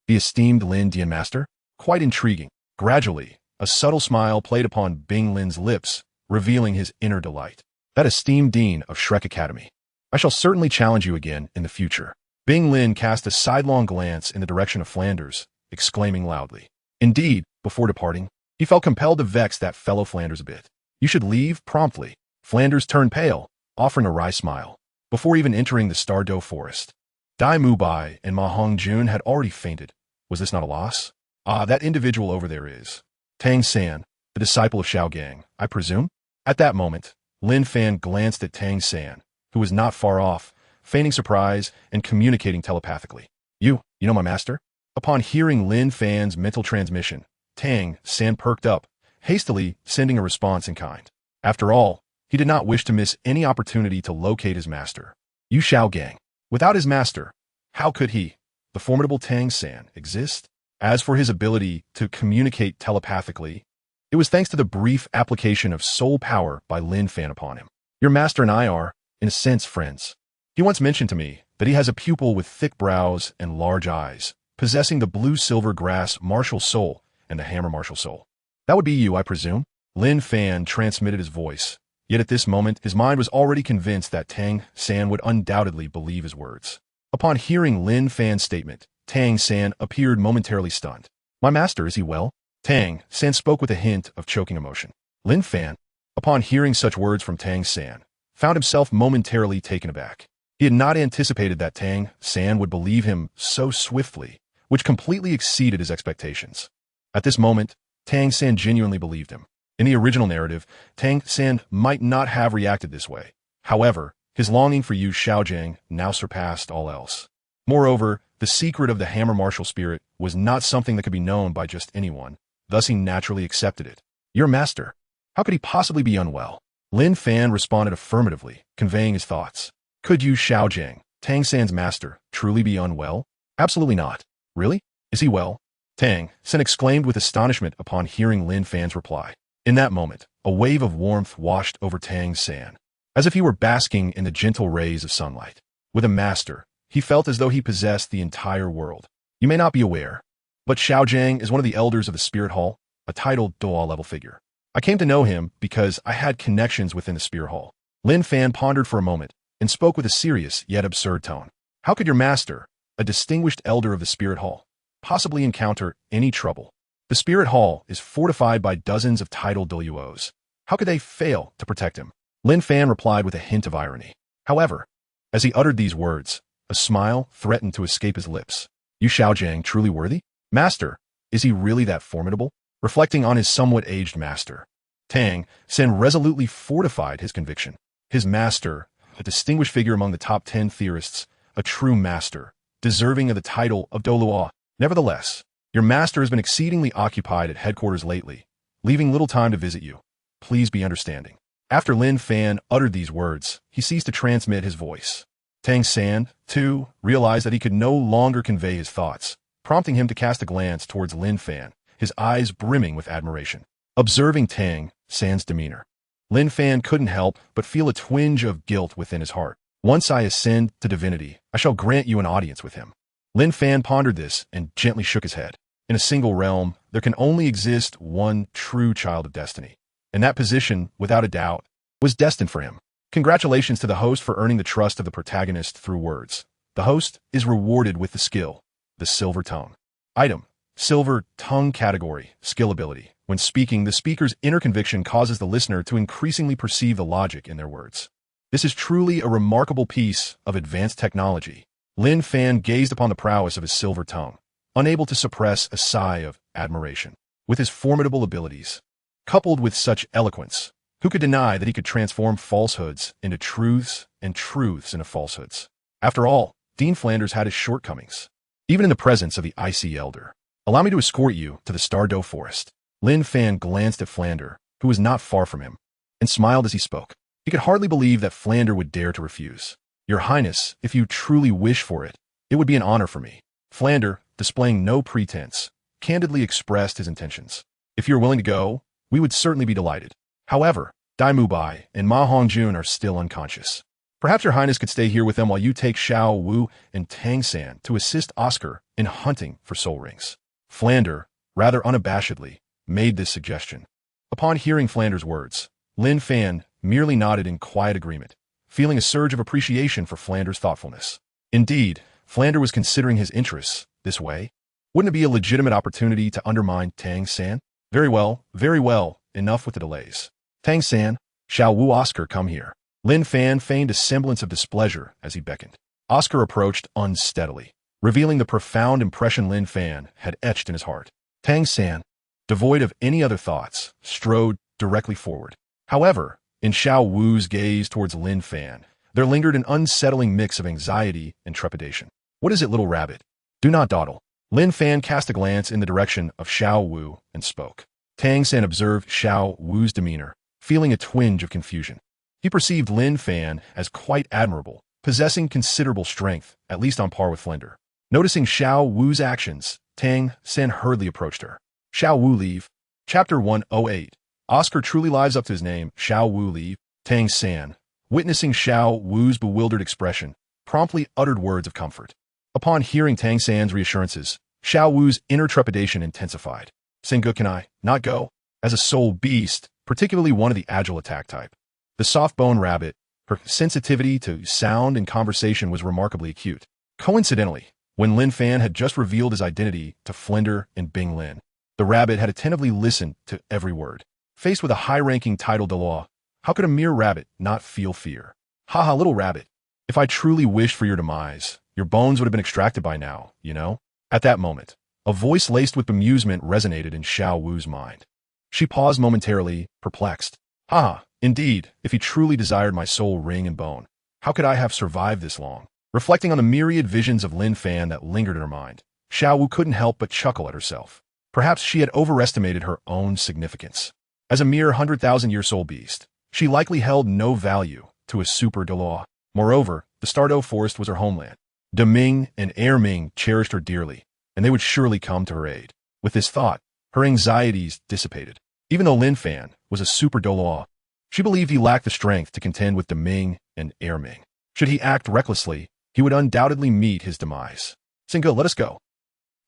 The esteemed Lin Dian Master? Quite intriguing. Gradually, a subtle smile played upon Bing Lin's lips, revealing his inner delight. That esteemed dean of Shrek Academy. I shall certainly challenge you again in the future. Bing Lin cast a sidelong glance in the direction of Flanders, exclaiming loudly. Indeed, before departing, he felt compelled to vex that fellow Flanders a bit. You should leave promptly. Flanders turned pale, offering a wry smile. Before even entering the Stardo Forest, Dai Mubai and Ma Hongjun had already fainted. Was this not a loss? Ah, that individual over there is Tang San, the disciple of Xiaogang, I presume? At that moment, Lin Fan glanced at Tang San, who was not far off, feigning surprise and communicating telepathically. You know my master? Upon hearing Lin Fan's mental transmission, Tang San perked up, hastily sending a response in kind. After all, he did not wish to miss any opportunity to locate his master. Yu Xiaogang. Without his master, how could he, the formidable Tang San, exist? As for his ability to communicate telepathically, It was thanks to the brief application of soul power by Lin Fan upon him. Your master and I are, in a sense, friends. He once mentioned to me that he has a pupil with thick brows and large eyes, possessing the blue-silver grass martial soul and the hammer martial soul. That would be you, I presume? Lin Fan transmitted his voice, yet at this moment his mind was already convinced that Tang San would undoubtedly believe his words. Upon hearing Lin Fan's statement, Tang San appeared momentarily stunned. My master, is he well? Tang San spoke with a hint of choking emotion. Lin Fan, upon hearing such words from Tang San, found himself momentarily taken aback. He had not anticipated that Tang San would believe him so swiftly, which completely exceeded his expectations. At this moment, Tang San genuinely believed him. In the original narrative, Tang San might not have reacted this way. However, his longing for Yu Xiaogang now surpassed all else. Moreover, the secret of the hammer martial spirit was not something that could be known by just anyone, thus he naturally accepted it. Your master. How could he possibly be unwell? Lin Fan responded affirmatively, conveying his thoughts. Could Yu Xiaogang, Tang San's master, truly be unwell? Absolutely not. Really? Is he well? Tang San exclaimed with astonishment upon hearing Lin Fan's reply. In that moment, a wave of warmth washed over Tang San, as if he were basking in the gentle rays of sunlight. With a master, he felt as though he possessed the entire world. You may not be aware, but Xiaogang is one of the elders of the Spirit Hall, a titled Douluo-level figure. I came to know him because I had connections within the Spirit Hall. Lin Fan pondered for a moment and spoke with a serious yet absurd tone. How could your master, a distinguished elder of the Spirit Hall, possibly encounter any trouble? The Spirit Hall is fortified by dozens of titled Douluos. How could they fail to protect him? Lin Fan replied with a hint of irony. However, as he uttered these words, a smile threatened to escape his lips. Yu Xiaogang truly worthy? Master, is he really that formidable? Reflecting on his somewhat aged master, Tang San resolutely fortified his conviction. His master, a distinguished figure among the top 10 theorists, a true master, deserving of the title of Douluo. Nevertheless, your master has been exceedingly occupied at headquarters lately, leaving little time to visit you. Please be understanding. After Lin Fan uttered these words, he ceased to transmit his voice. Tang San, too, realized that he could no longer convey his thoughts, prompting him to cast a glance towards Lin Fan, his eyes brimming with admiration. Observing Tang San's demeanor, Lin Fan couldn't help but feel a twinge of guilt within his heart. Once I ascend to divinity, I shall grant you an audience with him. Lin Fan pondered this and gently shook his head. In a single realm, there can only exist one true child of destiny, and that position, without a doubt, was destined for him. Congratulations to the host for earning the trust of the protagonist through words. The host is rewarded with the skill, the silver tongue. Item: silver tongue category, skill ability. When speaking, the speaker's inner conviction causes the listener to increasingly perceive the logic in their words. This is truly a remarkable piece of advanced technology. Lin Fan gazed upon the prowess of his silver tongue, unable to suppress a sigh of admiration. With his formidable abilities, coupled with such eloquence, who could deny that he could transform falsehoods into truths and truths into falsehoods? After all, Dean Flanders had his shortcomings, even in the presence of the icy elder. Allow me to escort you to the Stardow Forest. Lin Fan glanced at Flander, who was not far from him, and smiled as he spoke. He could hardly believe that Flander would dare to refuse. Your Highness, if you truly wish for it, it would be an honor for me. Flander, displaying no pretense, candidly expressed his intentions. If you're willing to go, we would certainly be delighted. However, Dai Mubai and Ma Hongjun are still unconscious. Perhaps your Highness could stay here with them while you take Xiao Wu and Tang San to assist Oscar in hunting for soul rings. Flander, rather unabashedly, made this suggestion. Upon hearing Flander's words, Lin Fan merely nodded in quiet agreement, feeling a surge of appreciation for Flander's thoughtfulness. Indeed, Flander was considering his interests this way. Wouldn't it be a legitimate opportunity to undermine Tang San? Very well, enough with the delays. Tang San, Xiao Wu, Oscar, come here. Lin Fan feigned a semblance of displeasure as he beckoned. Oscar approached unsteadily, revealing the profound impression Lin Fan had etched in his heart. Tang San, devoid of any other thoughts, strode directly forward. However, in Xiao Wu's gaze towards Lin Fan, there lingered an unsettling mix of anxiety and trepidation. What is it, little rabbit? Do not dawdle. Lin Fan cast a glance in the direction of Xiao Wu and spoke. Tang San observed Xiao Wu's demeanor, feeling a twinge of confusion. He perceived Lin Fan as quite admirable, possessing considerable strength, at least on par with Flander. Noticing Xiao Wu's actions, Tang San hurriedly approached her. Xiao Wu, leave. Chapter 108. Oscar truly lives up to his name. Xiao Wu leave. Tang San, witnessing Xiao Wu's bewildered expression, promptly uttered words of comfort. Upon hearing Tang San's reassurances, Xiao Wu's inner trepidation intensified. Singu, can I not go? As a soul beast, particularly one of the agile attack type. The soft-bone rabbit, her sensitivity to sound and conversation was remarkably acute. Coincidentally, when Lin Fan had just revealed his identity to Flender and Bing Lin, the rabbit had attentively listened to every word. Faced with a high-ranking title Douluo, how could a mere rabbit not feel fear? Haha, little rabbit. If I truly wished for your demise, your bones would have been extracted by now, you know? At that moment, a voice laced with bemusement resonated in Xiao Wu's mind. She paused momentarily, perplexed. Haha, indeed, if he truly desired my soul ring and bone, how could I have survived this long? Reflecting on the myriad visions of Lin Fan that lingered in her mind, Xiao Wu couldn't help but chuckle at herself. Perhaps she had overestimated her own significance. As a mere 100,000-year soul beast, she likely held no value to a super Douluo. Moreover, the Stardo Forest was her homeland. De Ming and Air Ming cherished her dearly, and they would surely come to her aid. With this thought, her anxieties dissipated. Even though Lin Fan was a super Douluo, she believed he lacked the strength to contend with De Ming and Air Ming. Should he act recklessly, he would undoubtedly meet his demise. Singu, let us go.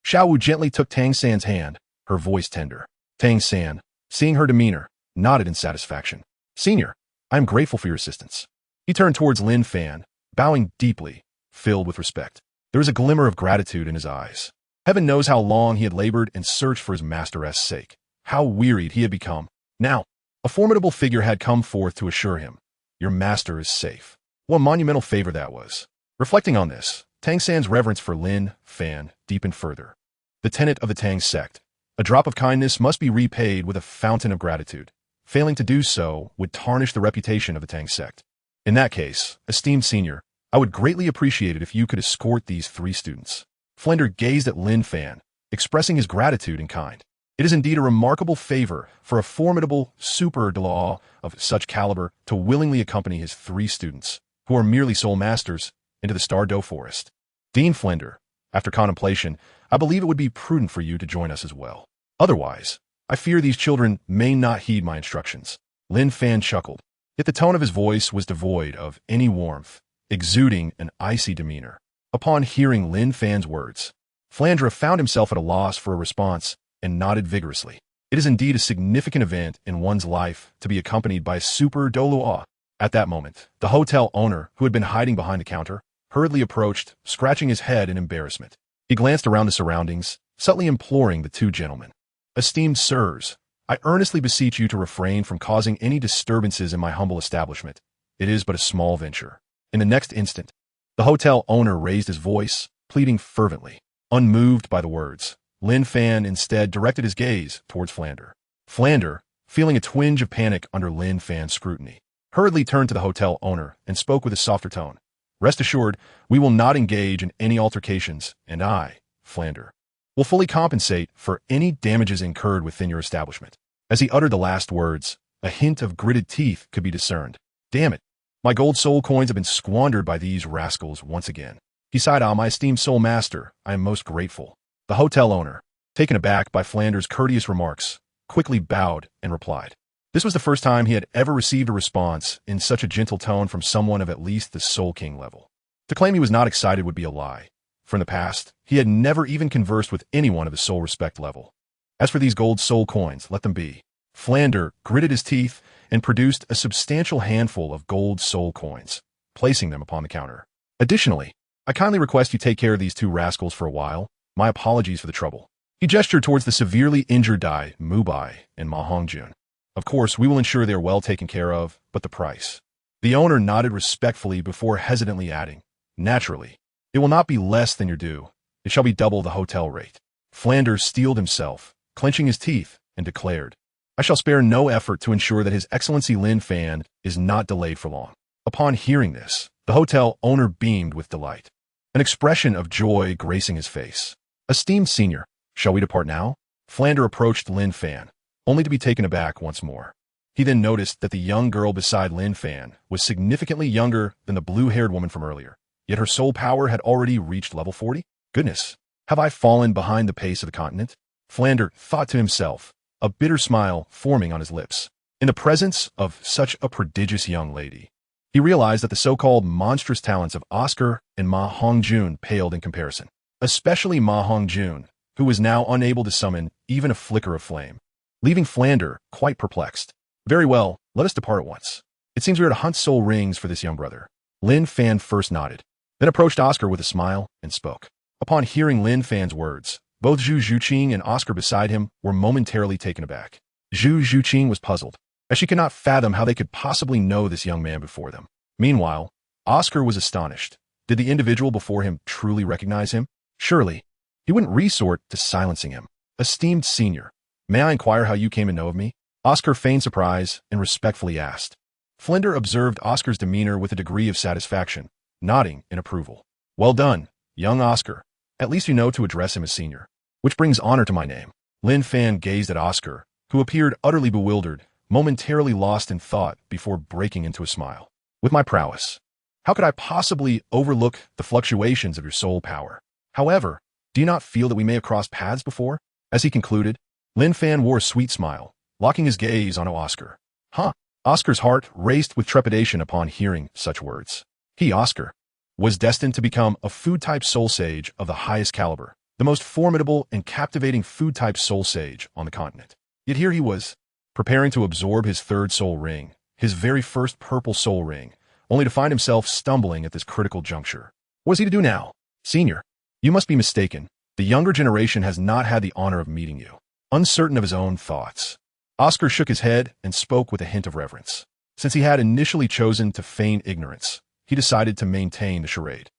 Xiao Wu gently took Tang San's hand, her voice tender. Tang San, seeing her demeanor, nodded in satisfaction. Senior, I am grateful for your assistance. He turned towards Lin Fan, bowing deeply, filled with respect. There was a glimmer of gratitude in his eyes. Heaven knows how long he had labored and searched for his master's sake, how wearied he had become. Now, a formidable figure had come forth to assure him, your master is safe. What a monumental favor that was. Reflecting on this, Tang San's reverence for Lin Fan deepened further. The tenet of the Tang sect, a drop of kindness must be repaid with a fountain of gratitude. Failing to do so would tarnish the reputation of the Tang sect. In that case, esteemed senior, I would greatly appreciate it if you could escort these 3 students. Flender gazed at Lin Fan, expressing his gratitude in kind. It is indeed a remarkable favor for a formidable super Douluo of such caliber to willingly accompany his 3 students, who are merely soul masters, into the Stardo Forest. Dean Flender, after contemplation, I believe it would be prudent for you to join us as well. Otherwise, I fear these children may not heed my instructions. Lin Fan chuckled, yet the tone of his voice was devoid of any warmth, exuding an icy demeanor. Upon hearing Lin Fan's words, Flandra found himself at a loss for a response and nodded vigorously. It is indeed a significant event in one's life to be accompanied by a super Douluo. At that moment, the hotel owner, who had been hiding behind the counter, hurriedly approached, scratching his head in embarrassment. He glanced around the surroundings, subtly imploring the 2 gentlemen. Esteemed sirs, I earnestly beseech you to refrain from causing any disturbances in my humble establishment. It is but a small venture. In the next instant, the hotel owner raised his voice, pleading fervently. Unmoved by the words, Lin Fan instead directed his gaze towards Flander. Flander, feeling a twinge of panic under Lin Fan's scrutiny, hurriedly turned to the hotel owner and spoke with a softer tone. Rest assured, we will not engage in any altercations, and I, Flander, will fully compensate for any damages incurred within your establishment. As he uttered the last words, a hint of gritted teeth could be discerned. Damn it, my gold soul coins have been squandered by these rascals once again. He sighed, my esteemed soul master, I am most grateful. The hotel owner, taken aback by Flander's courteous remarks, quickly bowed and replied. This was the first time he had ever received a response in such a gentle tone from someone of at least the Soul King level. To claim he was not excited would be a lie. For in the past, he had never even conversed with anyone of the soul respect level. As for these gold soul coins, let them be. Flander gritted his teeth and produced a substantial handful of gold soul coins, placing them upon the counter. Additionally, I kindly request you take care of these 2 rascals for a while. My apologies for the trouble. He gestured towards the severely injured Dai Mubai and Ma Hongjun. Of course, we will ensure they are well taken care of, but the price. The owner nodded respectfully before hesitantly adding, naturally, it will not be less than your due. It shall be double the hotel rate. Flanders steeled himself, clenching his teeth, and declared, I shall spare no effort to ensure that His Excellency Lin Fan is not delayed for long. Upon hearing this, the hotel owner beamed with delight, an expression of joy gracing his face. Esteemed senior, shall we depart now? Flander approached Lin Fan, only to be taken aback once more. He then noticed that the young girl beside Lin Fan was significantly younger than the blue-haired woman from earlier, yet her soul power had already reached level 40? Goodness, have I fallen behind the pace of the continent? Flander thought to himself, a bitter smile forming on his lips. In the presence of such a prodigious young lady, he realized that the so-called monstrous talents of Oscar and Ma Hongjun paled in comparison. Especially Ma Hongjun, who was now unable to summon even a flicker of flame, leaving Flander quite perplexed. Very well, let us depart at once. It seems we are to hunt soul rings for this young brother. Lin Fan first nodded, then approached Oscar with a smile and spoke. Upon hearing Lin Fan's words, both Zhu Zhuqing and Oscar beside him were momentarily taken aback. Zhu Zhuqing was puzzled, as she could not fathom how they could possibly know this young man before them. Meanwhile, Oscar was astonished. Did the individual before him truly recognize him? Surely, he wouldn't resort to silencing him. Esteemed senior, may I inquire how you came to know of me? Oscar feigned surprise and respectfully asked. Flinder observed Oscar's demeanor with a degree of satisfaction, nodding in approval. Well done, young Oscar. At least you know to address him as senior, which brings honor to my name. Lin Fan gazed at Oscar, who appeared utterly bewildered, momentarily lost in thought before breaking into a smile. With my prowess, how could I possibly overlook the fluctuations of your soul power? However, do you not feel that we may have crossed paths before? As he concluded, Lin Fan wore a sweet smile, locking his gaze on Oscar. Huh? Oscar's heart raced with trepidation upon hearing such words. He, Oscar, was destined to become a food-type soul sage of the highest caliber, the most formidable and captivating food-type soul sage on the continent. Yet here he was, preparing to absorb his third soul ring, his very first purple soul ring, only to find himself stumbling at this critical juncture. What is he to do now? Senior, you must be mistaken. The younger generation has not had the honor of meeting you. Uncertain of his own thoughts, Oscar shook his head and spoke with a hint of reverence. Since he had initially chosen to feign ignorance, he decided to maintain the charade.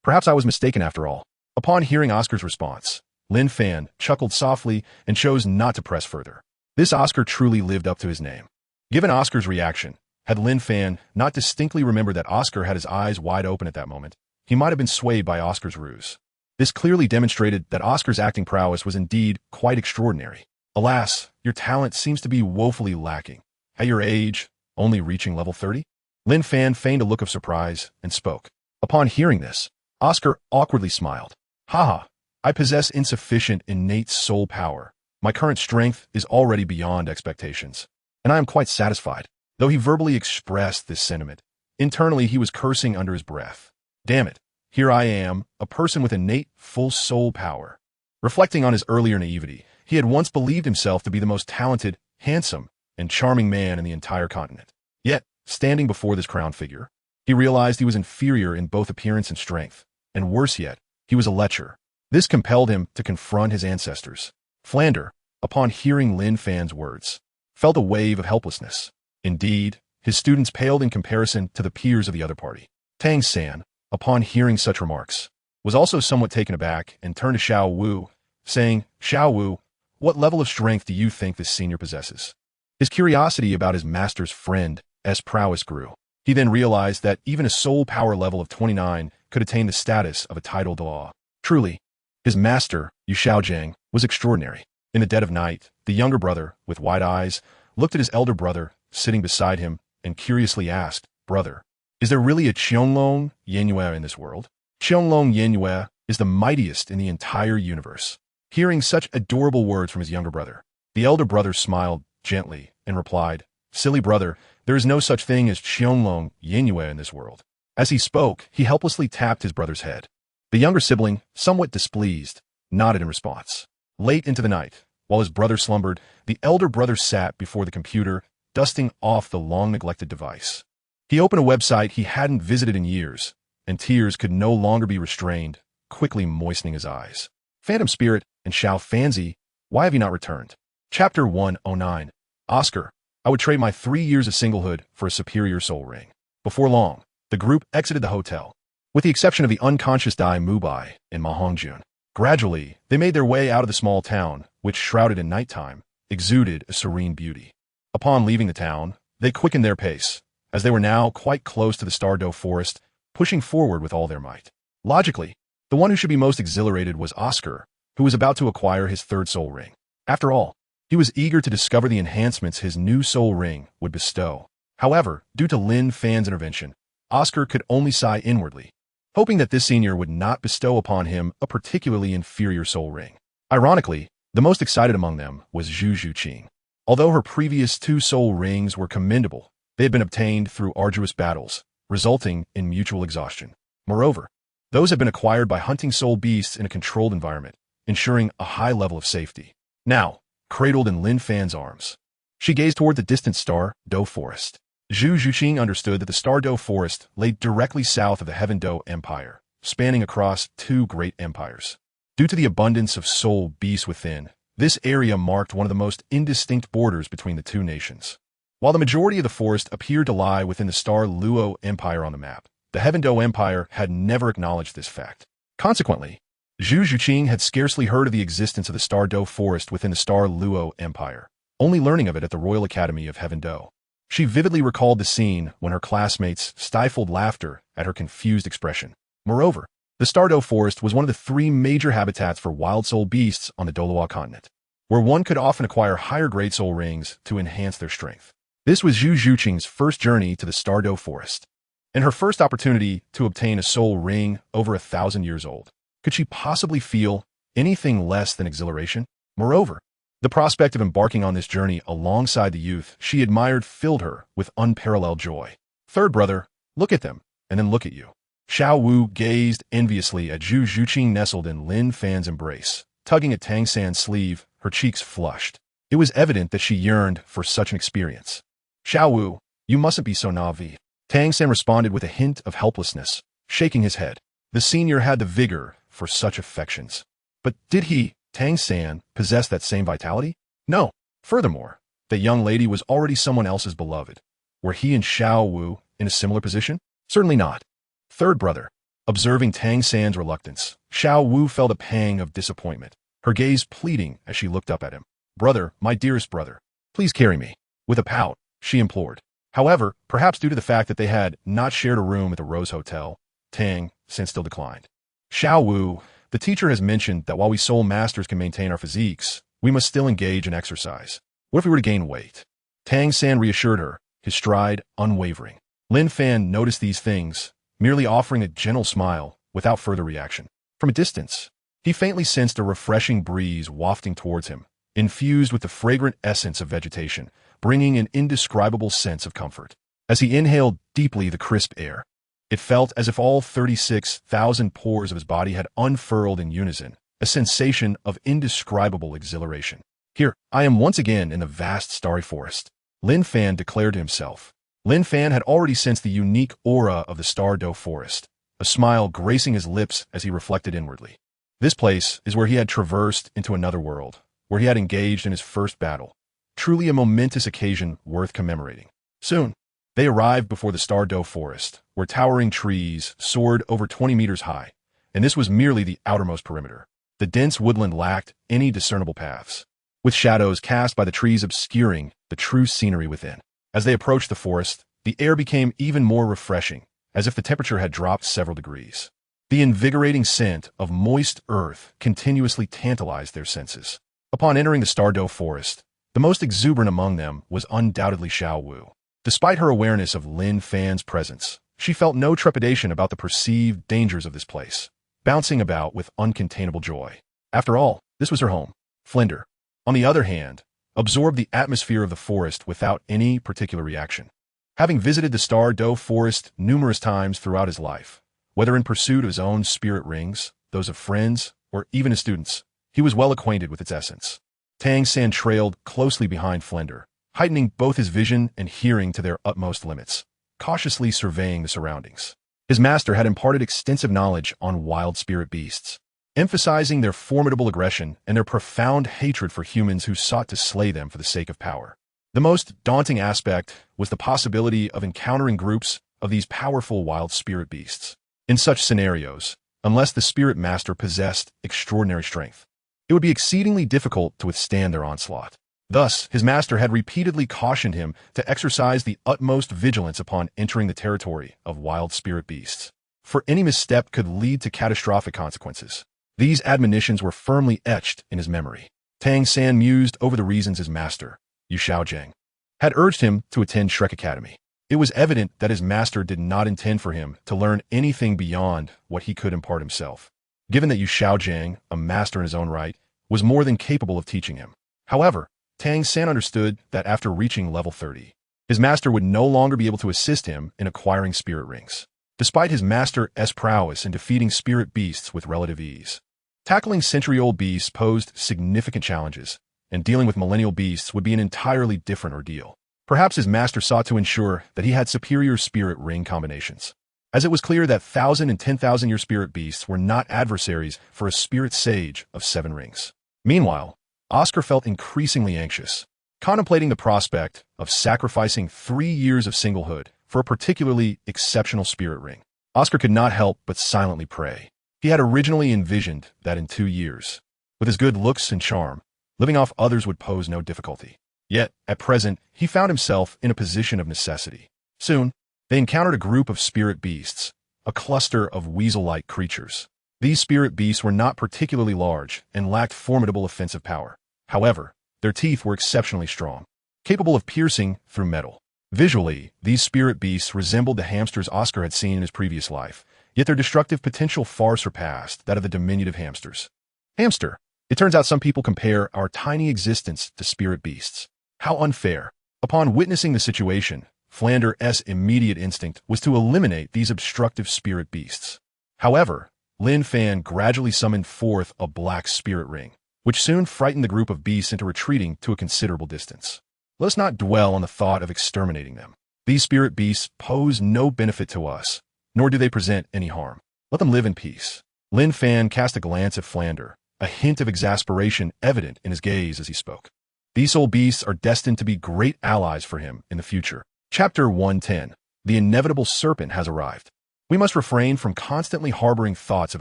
Perhaps I was mistaken after all. Upon hearing Oscar's response, Lin Fan chuckled softly and chose not to press further. This Oscar truly lived up to his name. Given Oscar's reaction, had Lin Fan not distinctly remembered that Oscar had his eyes wide open at that moment, he might have been swayed by Oscar's ruse. This clearly demonstrated that Oscar's acting prowess was indeed quite extraordinary. Alas, your talent seems to be woefully lacking. At your age, only reaching level 30? Lin Fan feigned a look of surprise and spoke. Upon hearing this, Oscar awkwardly smiled. Haha, I possess insufficient innate soul power. My current strength is already beyond expectations, and I am quite satisfied. Though he verbally expressed this sentiment, internally he was cursing under his breath. Damn it, here I am, a person with innate full soul power. Reflecting on his earlier naivety, he had once believed himself to be the most talented, handsome, and charming man in the entire continent. Yet, standing before this crowned figure, he realized he was inferior in both appearance and strength, and worse yet, he was a lecher. This compelled him to confront his ancestors. Flander, upon hearing Lin Fan's words, felt a wave of helplessness. Indeed, his students paled in comparison to the peers of the other party. Tang San, upon hearing such remarks, was also somewhat taken aback and turned to Xiao Wu, saying, Xiao Wu, what level of strength do you think this senior possesses? His curiosity about his master's friend's prowess grew. He then realized that even a soul power level of 29 could attain the status of a titled law. Truly, his master, Yu Xiaogang, was extraordinary. In the dead of night, the younger brother, with wide eyes, looked at his elder brother, sitting beside him, and curiously asked, Brother, is there really a Qianlong Yanhue in this world? Qianlong Yanhue is the mightiest in the entire universe. Hearing such adorable words from his younger brother, the elder brother smiled gently and replied, Silly brother, there is no such thing as Qianlong Yanhue in this world. As he spoke, he helplessly tapped his brother's head. The younger sibling, somewhat displeased, nodded in response. Late into the night, while his brother slumbered, the elder brother sat before the computer, dusting off the long-neglected device. He opened a website he hadn't visited in years, and tears could no longer be restrained, quickly moistening his eyes. Phantom Spirit and Xiao Fanzi, why have you not returned? Chapter 109. Oscar, I would trade my 3 years of singlehood for a superior soul ring. Before long, the group exited the hotel, with the exception of the unconscious Dai Mubai and Ma Hongjun. Gradually, they made their way out of the small town, which, shrouded in nighttime, exuded a serene beauty. Upon leaving the town, they quickened their pace, as they were now quite close to the Stardow forest, pushing forward with all their might. Logically, the one who should be most exhilarated was Oscar, who was about to acquire his third soul ring. After all, he was eager to discover the enhancements his new soul ring would bestow. However, due to Lin Fan's intervention, Oscar could only sigh inwardly, hoping that this senior would not bestow upon him a particularly inferior soul ring. Ironically, The most excited among them was Zhu Zhuqing. Although her previous 2 soul rings were commendable, they had been obtained through arduous battles, resulting in mutual exhaustion. Moreover, those had been acquired by hunting soul beasts in a controlled environment, ensuring a high level of safety. Now, cradled in Lin Fan's arms, she gazed toward the distant Star Dou forest. Zhu Zhuqing understood that the Star Dou forest lay directly south of the Heaven Dou Empire, spanning across 2 great empires. Due to the abundance of soul beasts within, this area marked one of the most indistinct borders between the 2 nations. While the majority of the forest appeared to lie within the Star Luo Empire on the map, the Heaven Dou Empire had never acknowledged this fact. Consequently, Zhu Zhuqing had scarcely heard of the existence of the Star Dou forest within the Star Luo Empire, only learning of it at the Royal Academy of Heaven Dou. She vividly recalled the scene when her classmates stifled laughter at her confused expression. Moreover, the Star Dou forest was one of the 3 major habitats for wild soul beasts on the Douluo Continent, where one could often acquire higher grade soul rings to enhance their strength. This was Zhu Zhuqing's first journey to the Star Dou forest, and her first opportunity to obtain a soul ring over 1,000 years old. Could she possibly feel anything less than exhilaration? Moreover, the prospect of embarking on this journey alongside the youth she admired filled her with unparalleled joy. Third brother, look at them, and then look at you. Xiao Wu gazed enviously at Zhu Zhuqing nestled in Lin Fan's embrace. Tugging at Tang San's sleeve, her cheeks flushed. It was evident that she yearned for such an experience. Xiao Wu, you mustn't be so naive. Tang San responded with a hint of helplessness, shaking his head. The senior had the vigor for such affections. But did he, Tang San, possess that same vitality? No. Furthermore, the young lady was already someone else's beloved. Were he and Xiao Wu in a similar position? Certainly not. Third brother, observing Tang San's reluctance, Xiao Wu felt a pang of disappointment, her gaze pleading as she looked up at him. Brother, my dearest brother, please carry me. With a pout, she implored. However, perhaps due to the fact that they had not shared a room at the Rose Hotel, Tang San still declined. Xiao Wu, the teacher has mentioned that while we soul masters can maintain our physiques, we must still engage in exercise. What if we were to gain weight? Tang San reassured her, his stride unwavering. Lin Fan noticed these things, merely offering a gentle smile without further reaction. From a distance, he faintly sensed a refreshing breeze wafting towards him, infused with the fragrant essence of vegetation, bringing an indescribable sense of comfort. As he inhaled deeply the crisp air, it felt as if all 36,000 pores of his body had unfurled in unison, a sensation of indescribable exhilaration. Here, I am once again in the vast starry forest, Lin Fan declared to himself. Lin Fan had already sensed the unique aura of the Star Dou forest, a smile gracing his lips as he reflected inwardly. This place is where he had traversed into another world, where he had engaged in his first battle. Truly a momentous occasion worth commemorating. Soon, they arrived before the Star Dou forest, where towering trees soared over 20 meters high, and this was merely the outermost perimeter. The dense woodland lacked any discernible paths, with shadows cast by the trees obscuring the true scenery within. As they approached the forest, the air became even more refreshing, as if the temperature had dropped several degrees. The invigorating scent of moist earth continuously tantalized their senses. Upon entering the Star Dou forest, the most exuberant among them was undoubtedly Xiao Wu. Despite her awareness of Lin Fan's presence, she felt no trepidation about the perceived dangers of this place, bouncing about with uncontainable joy. After all, this was her home. Flinder, on the other hand, absorbed the atmosphere of the forest without any particular reaction. Having visited the Star Dou forest numerous times throughout his life, whether in pursuit of his own spirit rings, those of friends, or even his students, he was well acquainted with its essence. Tang San trailed closely behind Flinder, heightening both his vision and hearing to their utmost limits, cautiously surveying the surroundings. His master had imparted extensive knowledge on wild spirit beasts, emphasizing their formidable aggression and their profound hatred for humans who sought to slay them for the sake of power. The most daunting aspect was the possibility of encountering groups of these powerful wild spirit beasts. In such scenarios, unless the spirit master possessed extraordinary strength, it would be exceedingly difficult to withstand their onslaught. Thus, his master had repeatedly cautioned him to exercise the utmost vigilance upon entering the territory of wild spirit beasts, for any misstep could lead to catastrophic consequences. These admonitions were firmly etched in his memory. Tang San mused over the reasons his master, Yu Xiaogang, had urged him to attend Shrek Academy. It was evident that his master did not intend for him to learn anything beyond what he could impart himself. Given that Yu Xiaogang, a master in his own right, was more than capable of teaching him. However, Tang San understood that after reaching level 30, his master would no longer be able to assist him in acquiring spirit rings, despite his master's prowess in defeating spirit beasts with relative ease. Tackling century-old beasts posed significant challenges, and dealing with millennial beasts would be an entirely different ordeal. Perhaps his master sought to ensure that he had superior spirit ring combinations, as it was clear that 1,000 and 10,000-year spirit beasts were not adversaries for a spirit sage of 7 rings. Meanwhile, Oscar felt increasingly anxious, contemplating the prospect of sacrificing 3 years of singlehood for a particularly exceptional spirit ring. Oscar could not help but silently pray. He had originally envisioned that in 2 years, with his good looks and charm, living off others would pose no difficulty. Yet, at present, he found himself in a position of necessity. Soon, they encountered a group of spirit beasts, a cluster of weasel-like creatures. These spirit beasts were not particularly large and lacked formidable offensive power. However, their teeth were exceptionally strong, capable of piercing through metal. Visually, these spirit beasts resembled the hamsters Oscar had seen in his previous life, yet their destructive potential far surpassed that of the diminutive hamsters. Hamster. It turns out some people compare our tiny existence to spirit beasts. How unfair. Upon witnessing the situation, Flander's immediate instinct was to eliminate these obstructive spirit beasts. However, Lin Fan gradually summoned forth a black spirit ring, which soon frightened the group of beasts into retreating to a considerable distance. Let us not dwell on the thought of exterminating them. These spirit beasts pose no benefit to us, nor do they present any harm. Let them live in peace. Lin Fan cast a glance at Flander, a hint of exasperation evident in his gaze as he spoke. These soul beasts are destined to be great allies for him in the future. Chapter 110. The inevitable serpent has arrived. We must refrain from constantly harboring thoughts of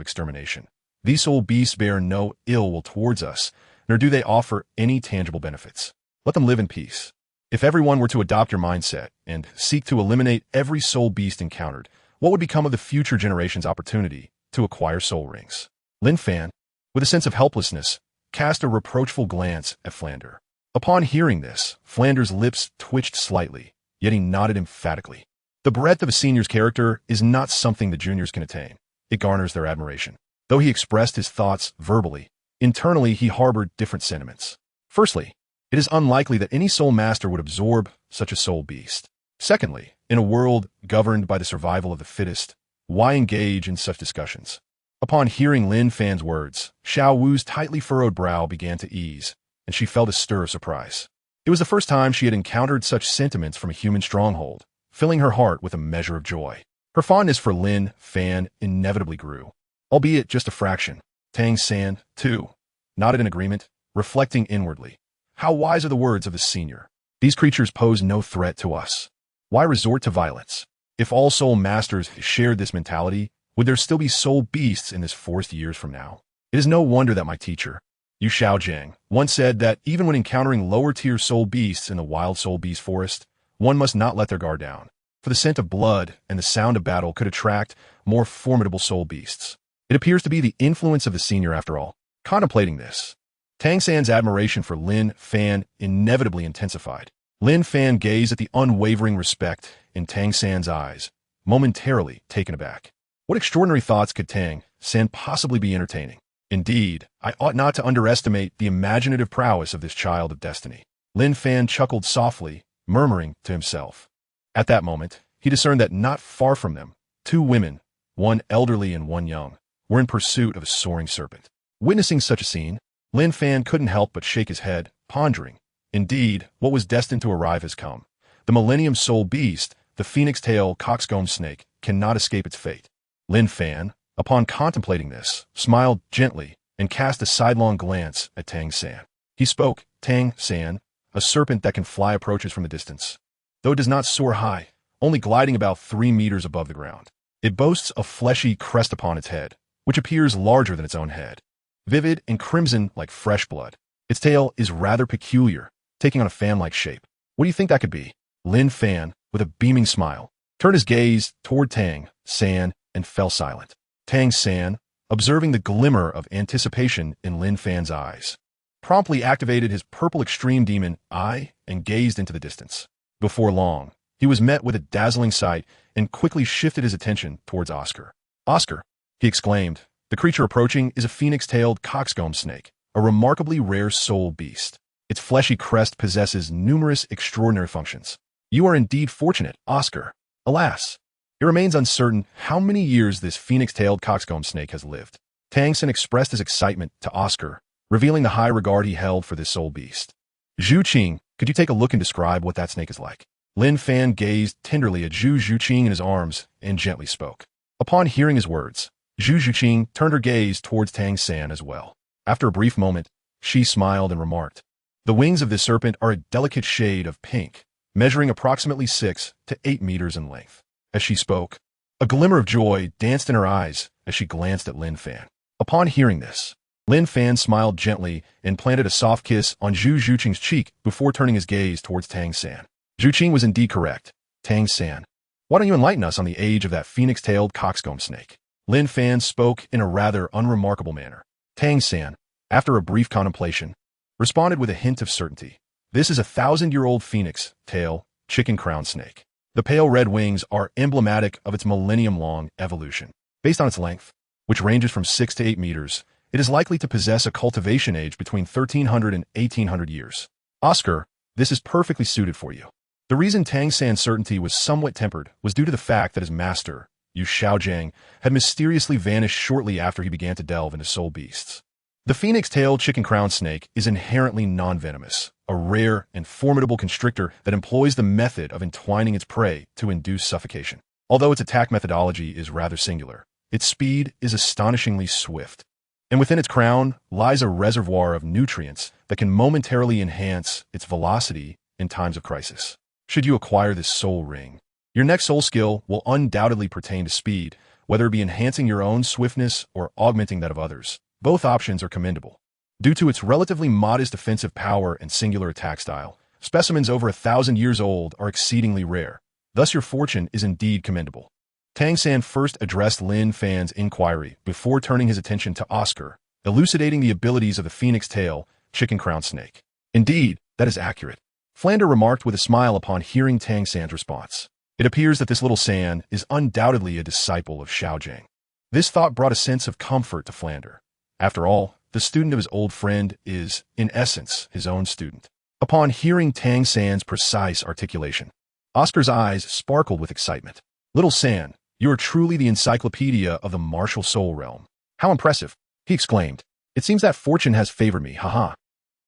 extermination. These soul beasts bear no ill will towards us, nor do they offer any tangible benefits. Let them live in peace. If everyone were to adopt your mindset and seek to eliminate every soul beast encountered, what would become of the future generation's opportunity to acquire soul rings? Lin Fan, with a sense of helplessness, cast a reproachful glance at Flander. Upon hearing this, Flander's lips twitched slightly, yet he nodded emphatically. The breadth of a senior's character is not something the juniors can attain. It garners their admiration. Though he expressed his thoughts verbally, internally he harbored different sentiments. Firstly, it is unlikely that any soul master would absorb such a soul beast. Secondly, in a world governed by the survival of the fittest, why engage in such discussions? Upon hearing Lin Fan's words, Xiao Wu's tightly furrowed brow began to ease, and she felt a stir of surprise. It was the first time she had encountered such sentiments from a human stronghold, filling her heart with a measure of joy. Her fondness for Lin Fan inevitably grew, albeit just a fraction. Tang San, too, nodded in agreement, reflecting inwardly. How wise are the words of the senior. These creatures pose no threat to us. Why resort to violence? If all soul masters shared this mentality, would there still be soul beasts in this forest years from now? It is no wonder that my teacher, Yu Xiaogang, once said that even when encountering lower-tier soul beasts in the wild soul beast forest, one must not let their guard down, for the scent of blood and the sound of battle could attract more formidable soul beasts. It appears to be the influence of the senior after all. Contemplating this, Tang San's admiration for Lin Fan inevitably intensified. Lin Fan gazed at the unwavering respect in Tang San's eyes, momentarily taken aback. What extraordinary thoughts could Tang San possibly be entertaining? Indeed, I ought not to underestimate the imaginative prowess of this child of destiny. Lin Fan chuckled softly, murmuring to himself. At that moment, he discerned that not far from them, 2 women, one elderly and one young, were in pursuit of a soaring serpent. Witnessing such a scene, Lin Fan couldn't help but shake his head, pondering. Indeed, what was destined to arrive has come. The Millennium Soul Beast, the phoenix-tail coxcomb snake, cannot escape its fate. Lin Fan, upon contemplating this, smiled gently and cast a sidelong glance at Tang San. He spoke, Tang San, a serpent that can fly approaches from a distance. Though it does not soar high, only gliding about 3 meters above the ground. It boasts a fleshy crest upon its head, which appears larger than its own head, vivid and crimson like fresh blood. Its tail is rather peculiar, taking on a fan-like shape. What do you think that could be? Lin Fan, with a beaming smile, turned his gaze toward Tang San and fell silent. Tang San, observing the glimmer of anticipation in Lin Fan's eyes, promptly activated his purple extreme demon eye and gazed into the distance. Before long, he was met with a dazzling sight and quickly shifted his attention towards Oscar. Oscar, he exclaimed, the creature approaching is a phoenix-tailed coxcomb snake, a remarkably rare soul beast. Its fleshy crest possesses numerous extraordinary functions. You are indeed fortunate, Oscar. Alas, it remains uncertain how many years this phoenix-tailed coxcomb snake has lived. Tang Hao expressed his excitement to Oscar, revealing the high regard he held for this soul beast. Zhu Zhuqing, could you take a look and describe what that snake is like? Lin Fan gazed tenderly at Zhu Zhuqing in his arms and gently spoke. Upon hearing his words, Zhu Zhuqing turned her gaze towards Tang Hao as well. After a brief moment, she smiled and remarked, "The wings of this serpent are a delicate shade of pink, measuring approximately 6 to 8 meters in length." As she spoke, a glimmer of joy danced in her eyes as she glanced at Lin Fan. Upon hearing this, Lin Fan smiled gently and planted a soft kiss on Zhu Zhuqing's cheek before turning his gaze towards Tang Hao. Zhu Qing was indeed correct. Tang Hao, why don't you enlighten us on the age of that phoenix-tailed coxcomb snake? Lin Fan spoke in a rather unremarkable manner. Tang Hao, after a brief contemplation, responded with a hint of certainty. This is a 1,000-year-old phoenix-tail chicken crown snake. The pale red wings are emblematic of its millennium-long evolution. Based on its length, which ranges from 6 to 8 meters, it is likely to possess a cultivation age between 1,300 and 1,800 years. Oscar, this is perfectly suited for you. The reason Tang Hao's certainty was somewhat tempered was due to the fact that his master, Yu Xiaogang, had mysteriously vanished shortly after he began to delve into soul beasts. The phoenix-tailed chicken crown snake is inherently non-venomous, a rare and formidable constrictor that employs the method of entwining its prey to induce suffocation. Although its attack methodology is rather singular, its speed is astonishingly swift. And within its crown lies a reservoir of nutrients that can momentarily enhance its velocity in times of crisis. Should you acquire this soul ring, your next soul skill will undoubtedly pertain to speed, whether it be enhancing your own swiftness or augmenting that of others. Both options are commendable. Due to its relatively modest offensive power and singular attack style, specimens over 1,000 years old are exceedingly rare. Thus your fortune is indeed commendable. Tang Hao first addressed Lin Fan's inquiry before turning his attention to Oscar, elucidating the abilities of the phoenix-tail chicken crown snake. Indeed, that is accurate. Flander remarked with a smile upon hearing Tang Hao's response. It appears that this little San is undoubtedly a disciple of Xiaogang. This thought brought a sense of comfort to Flander. After all, the student of his old friend is, in essence, his own student. Upon hearing Tang Hao's precise articulation, Oscar's eyes sparkled with excitement. "Little San, you are truly the encyclopedia of the martial soul realm. How impressive!" he exclaimed. "It seems that fortune has favored me, haha.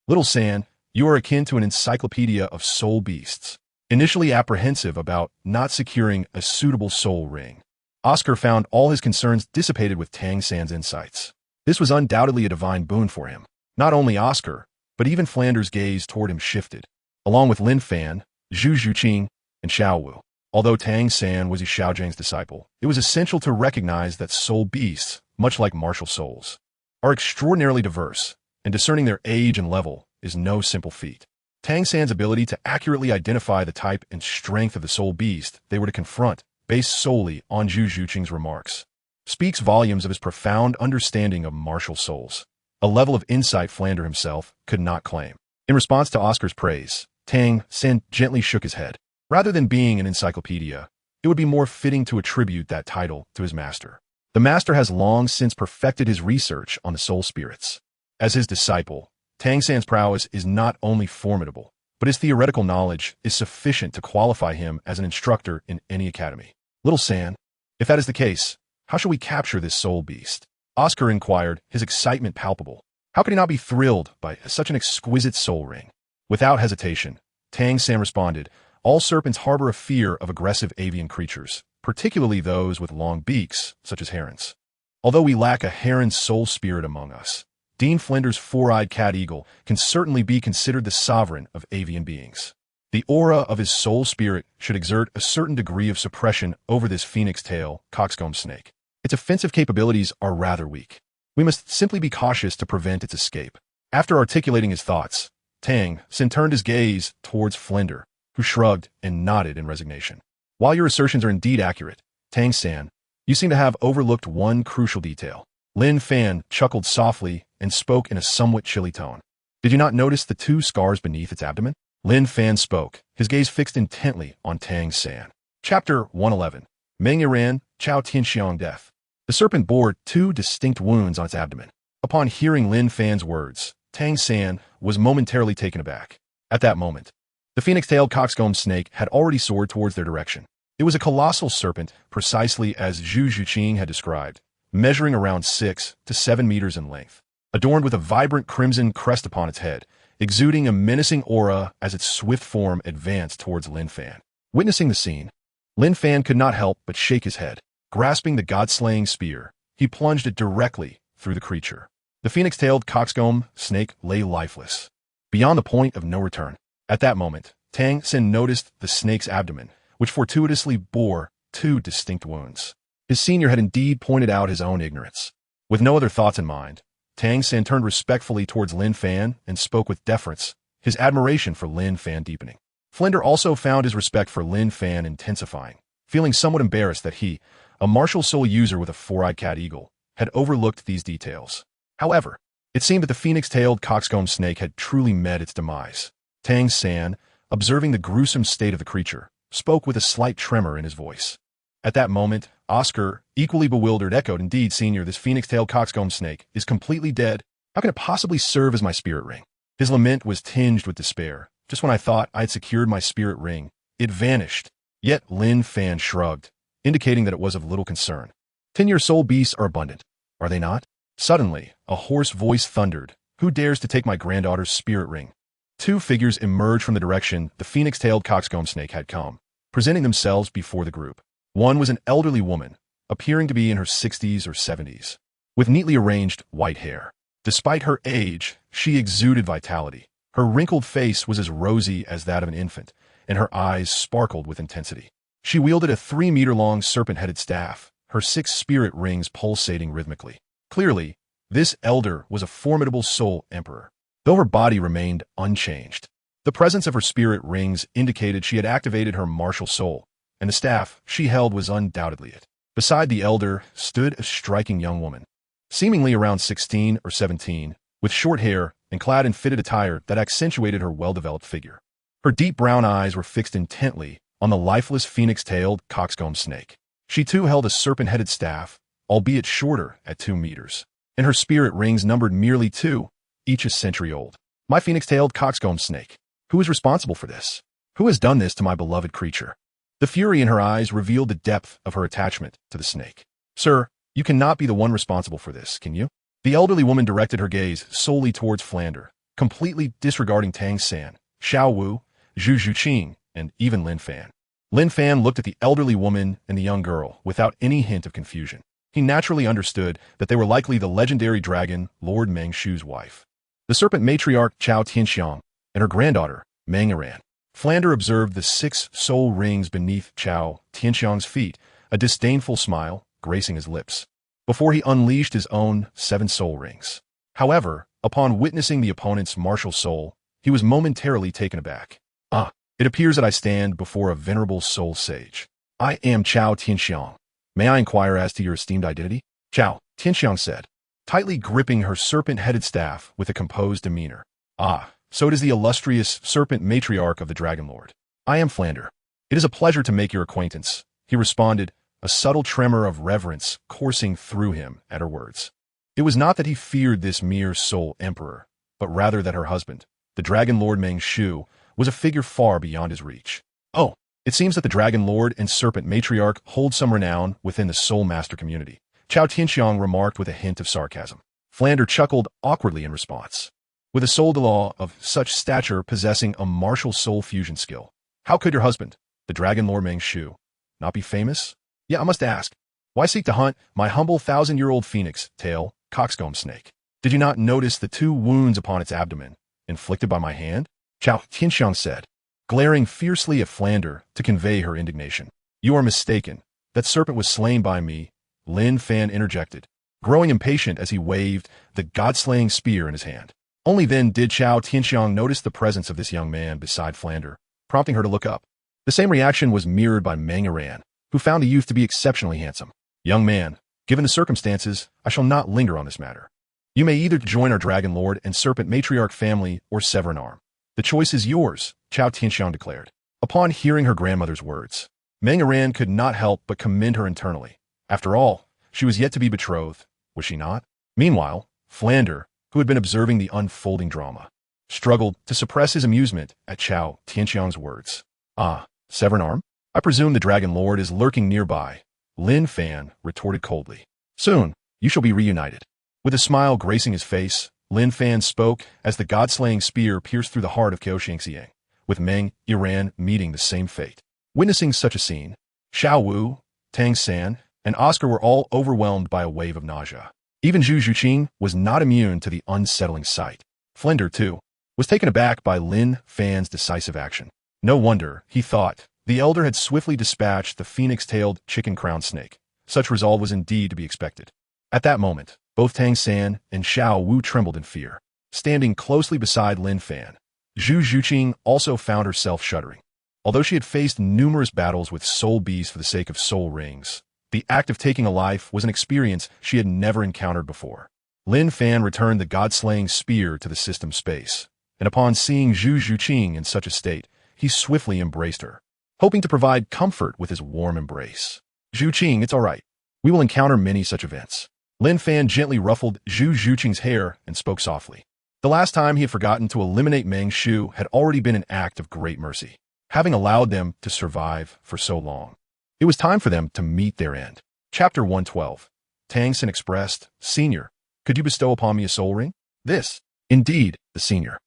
Little San, you are akin to an encyclopedia of soul beasts." Initially apprehensive about not securing a suitable soul ring, Oscar found all his concerns dissipated with Tang Hao's insights. This was undoubtedly a divine boon for him. Not only Oscar, but even Flander's gaze toward him shifted, along with Lin Fan, Zhu Zhuqing, and Xiao Wu. Although Tang Hao was Yu Xiaojiang's disciple, it was essential to recognize that soul beasts, much like martial souls, are extraordinarily diverse, and discerning their age and level is no simple feat. Tang Hao's ability to accurately identify the type and strength of the soul beast they were to confront, based solely on Zhu Zhuqing's remarks, speaks volumes of his profound understanding of martial souls, a level of insight Flander himself could not claim. In response to Oscar's praise, Tang Hao gently shook his head. Rather than being an encyclopedia, it would be more fitting to attribute that title to his master. The master has long since perfected his research on the soul spirits. As his disciple, Tang Hao's prowess is not only formidable, but his theoretical knowledge is sufficient to qualify him as an instructor in any academy. Little San, if that is the case, how shall we capture this soul beast? Oscar inquired, his excitement palpable. How could he not be thrilled by such an exquisite soul ring? Without hesitation, Tang Hao responded, "All serpents harbor a fear of aggressive avian creatures, particularly those with long beaks, such as herons. Although we lack a heron soul spirit among us, Dean Flinder's four-eyed cat eagle can certainly be considered the sovereign of avian beings. The aura of his soul spirit should exert a certain degree of suppression over this phoenix-tail coxcomb snake. Its offensive capabilities are rather weak. We must simply be cautious to prevent its escape." After articulating his thoughts, Tang Hao turned his gaze towards Flinder, who shrugged and nodded in resignation. "While your assertions are indeed accurate, Tang Hao, you seem to have overlooked one crucial detail." Lin Fan chuckled softly and spoke in a somewhat chilly tone. "Did you not notice the 2 scars beneath its abdomen?" Lin Fan spoke, his gaze fixed intently on Tang Hao. Chapter 111. Meng Yiran, Chao Tianxiang Death. The serpent bore 2 distinct wounds on its abdomen. Upon hearing Lin Fan's words, Tang San was momentarily taken aback. At that moment, the phoenix-tailed coxcomb snake had already soared towards their direction. It was a colossal serpent, precisely as Zhu Zhuqing had described, measuring around 6 to 7 meters in length, adorned with a vibrant crimson crest upon its head, exuding a menacing aura as its swift form advanced towards Lin Fan. Witnessing the scene, Lin Fan could not help but shake his head. Grasping the god-slaying spear, he plunged it directly through the creature. The phoenix-tailed coxcomb snake lay lifeless, beyond the point of no return. At that moment, Tang San noticed the snake's abdomen, which fortuitously bore 2 distinct wounds. His senior had indeed pointed out his own ignorance. With no other thoughts in mind, Tang San turned respectfully towards Lin Fan and spoke with deference, his admiration for Lin Fan deepening. Flender also found his respect for Lin Fan intensifying, feeling somewhat embarrassed that he, a martial soul user with a 4-eyed cat eagle, had overlooked these details. However, it seemed that the phoenix-tailed coxcomb snake had truly met its demise. Tang San, observing the gruesome state of the creature, spoke with a slight tremor in his voice. At that moment, Oscar, equally bewildered, echoed, "Indeed, Senior, this phoenix-tailed coxcomb snake is completely dead. How can it possibly serve as my spirit ring?" His lament was tinged with despair. Just when I thought I had secured my spirit ring, it vanished. Yet Lin Fan shrugged, indicating that it was of little concern. 10-year soul beasts are abundant, are they not? Suddenly, a hoarse voice thundered, "Who dares to take my granddaughter's spirit ring?" 2 figures emerged from the direction the phoenix-tailed coxcomb snake had come, presenting themselves before the group. One was an elderly woman, appearing to be in her 60s or 70s, with neatly arranged white hair. Despite her age, she exuded vitality. Her wrinkled face was as rosy as that of an infant, and her eyes sparkled with intensity. She wielded a 3-meter-long serpent-headed staff, her 6 spirit rings pulsating rhythmically. Clearly, this elder was a formidable soul emperor, though her body remained unchanged. The presence of her spirit rings indicated she had activated her martial soul, and the staff she held was undoubtedly it. Beside the elder stood a striking young woman, seemingly around 16 or 17, with short hair and clad in fitted attire that accentuated her well-developed figure. Her deep brown eyes were fixed intently on the lifeless phoenix-tailed coxcomb snake. She too held a serpent-headed staff, albeit shorter at 2 meters, and her spirit rings numbered merely 2, each a century old. "My phoenix-tailed coxcomb snake. Who is responsible for this? Who has done this to my beloved creature?" The fury in her eyes revealed the depth of her attachment to the snake. "Sir, you cannot be the one responsible for this, can you?" The elderly woman directed her gaze solely towards Flander, completely disregarding Tang San, Xiao Wu, Zhu Zhuqing, and even Lin Fan. Lin Fan looked at the elderly woman and the young girl without any hint of confusion. He naturally understood that they were likely the legendary dragon, Lord Meng Shu's wife, the serpent matriarch Chao Tianxiang, and her granddaughter, Meng Aran. Flander observed the 6 soul rings beneath Chao Tianxiang's feet, a disdainful smile gracing his lips, before he unleashed his own 7 soul rings. However, upon witnessing the opponent's martial soul, he was momentarily taken aback. "Ah, it appears that I stand before a venerable soul sage. I am Chao Tianxiang. May I inquire as to your esteemed identity?" Chao Tianxiang said, tightly gripping her serpent-headed staff with a composed demeanor. "Ah, so it is the illustrious serpent matriarch of the Dragon Lord. I am Flander. It is a pleasure to make your acquaintance," he responded, a subtle tremor of reverence coursing through him at her words. It was not that he feared this mere soul emperor, but rather that her husband, the Dragon Lord Meng Shu, was a figure far beyond his reach. "Oh, it seems that the Dragon Lord and Serpent Matriarch hold some renown within the Soul Master community," Chao Tianxiang remarked with a hint of sarcasm. Flander chuckled awkwardly in response. With a soul Douluo of such stature possessing a martial soul fusion skill, how could your husband, the Dragon Lord Meng Shu, not be famous? "Yeah, I must ask, why seek to hunt my humble 1,000-year-old phoenix tail coxcomb snake? Did you not notice the 2 wounds upon its abdomen, inflicted by my hand?" Chao Tianxiang said, glaring fiercely at Flander to convey her indignation. "You are mistaken. That serpent was slain by me," Lin Fan interjected, growing impatient as he waved the god-slaying spear in his hand. Only then did Chao Tianxiang notice the presence of this young man beside Flander, prompting her to look up. The same reaction was mirrored by Meng Aran, who found the youth to be exceptionally handsome. "Young man, given the circumstances, I shall not linger on this matter. You may either join our Dragon Lord and Serpent Matriarch family or sever an arm. The choice is yours," Chao Tianxiang declared. Upon hearing her grandmother's words, Meng Aran could not help but commend her internally. After all, she was yet to be betrothed, was she not? Meanwhile, Flander, who had been observing the unfolding drama, struggled to suppress his amusement at Chao Tianxiang's words. "Ah, sever an arm? I presume the Dragon Lord is lurking nearby," Lin Fan retorted coldly. "Soon, you shall be reunited." With a smile gracing his face, Lin Fan spoke as the god-slaying spear pierced through the heart of Qiao Xiang, with Meng Iran meeting the same fate. Witnessing such a scene, Xiao Wu, Tang San, and Oscar were all overwhelmed by a wave of nausea. Even Zhu Zhuqing was not immune to the unsettling sight. Flander, too, was taken aback by Lin Fan's decisive action. No wonder, he thought, the elder had swiftly dispatched the phoenix-tailed chicken-crowned snake. Such resolve was indeed to be expected. At that moment, both Tang San and Xiao Wu trembled in fear. Standing closely beside Lin Fan, Zhu Zhuqing also found herself shuddering. Although she had faced numerous battles with soul beasts for the sake of soul rings, the act of taking a life was an experience she had never encountered before. Lin Fan returned the god-slaying spear to the system space, and upon seeing Zhu Zhuqing in such a state, he swiftly embraced her, hoping to provide comfort with his warm embrace. "Zhuqing, it's all right. We will encounter many such events." Lin Fan gently ruffled Zhu Zhuqing's hair and spoke softly. The last time he had forgotten to eliminate Meng Shu had already been an act of great mercy, having allowed them to survive for so long. It was time for them to meet their end. Chapter 112. Tang San expressed, "Senior, could you bestow upon me a soul ring?" This, indeed, the senior.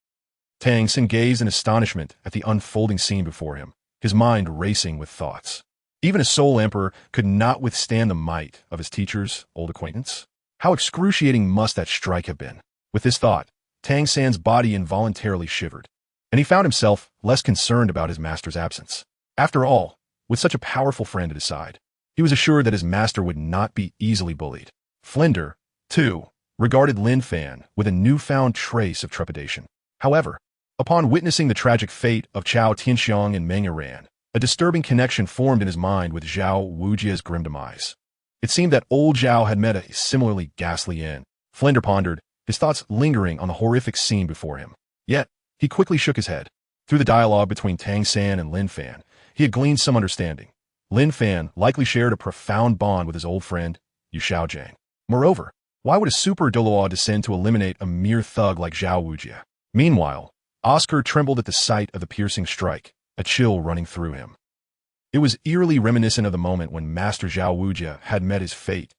Tang San gazed in astonishment at the unfolding scene before him, his mind racing with thoughts. Even a soul emperor could not withstand the might of his teacher's old acquaintance. How excruciating must that strike have been? With this thought, Tang San's body involuntarily shivered, and he found himself less concerned about his master's absence. After all, with such a powerful friend at his side, he was assured that his master would not be easily bullied. Flander, too, regarded Lin Fan with a newfound trace of trepidation. However, upon witnessing the tragic fate of Chao Tianxiang and Meng Iran, a disturbing connection formed in his mind with Zhao Wujia's grim demise. It seemed that old Zhao had met a similarly ghastly end. Flander pondered, his thoughts lingering on the horrific scene before him. Yet, he quickly shook his head. Through the dialogue between Tang San and Lin Fan, he had gleaned some understanding. Lin Fan likely shared a profound bond with his old friend, Yu Xiaogang. Moreover, why would a super Douluo descend to eliminate a mere thug like Zhao Wujia? Meanwhile, Oscar trembled at the sight of the piercing strike, a chill running through him. It was eerily reminiscent of the moment when Master Zhao Wujia had met his fate.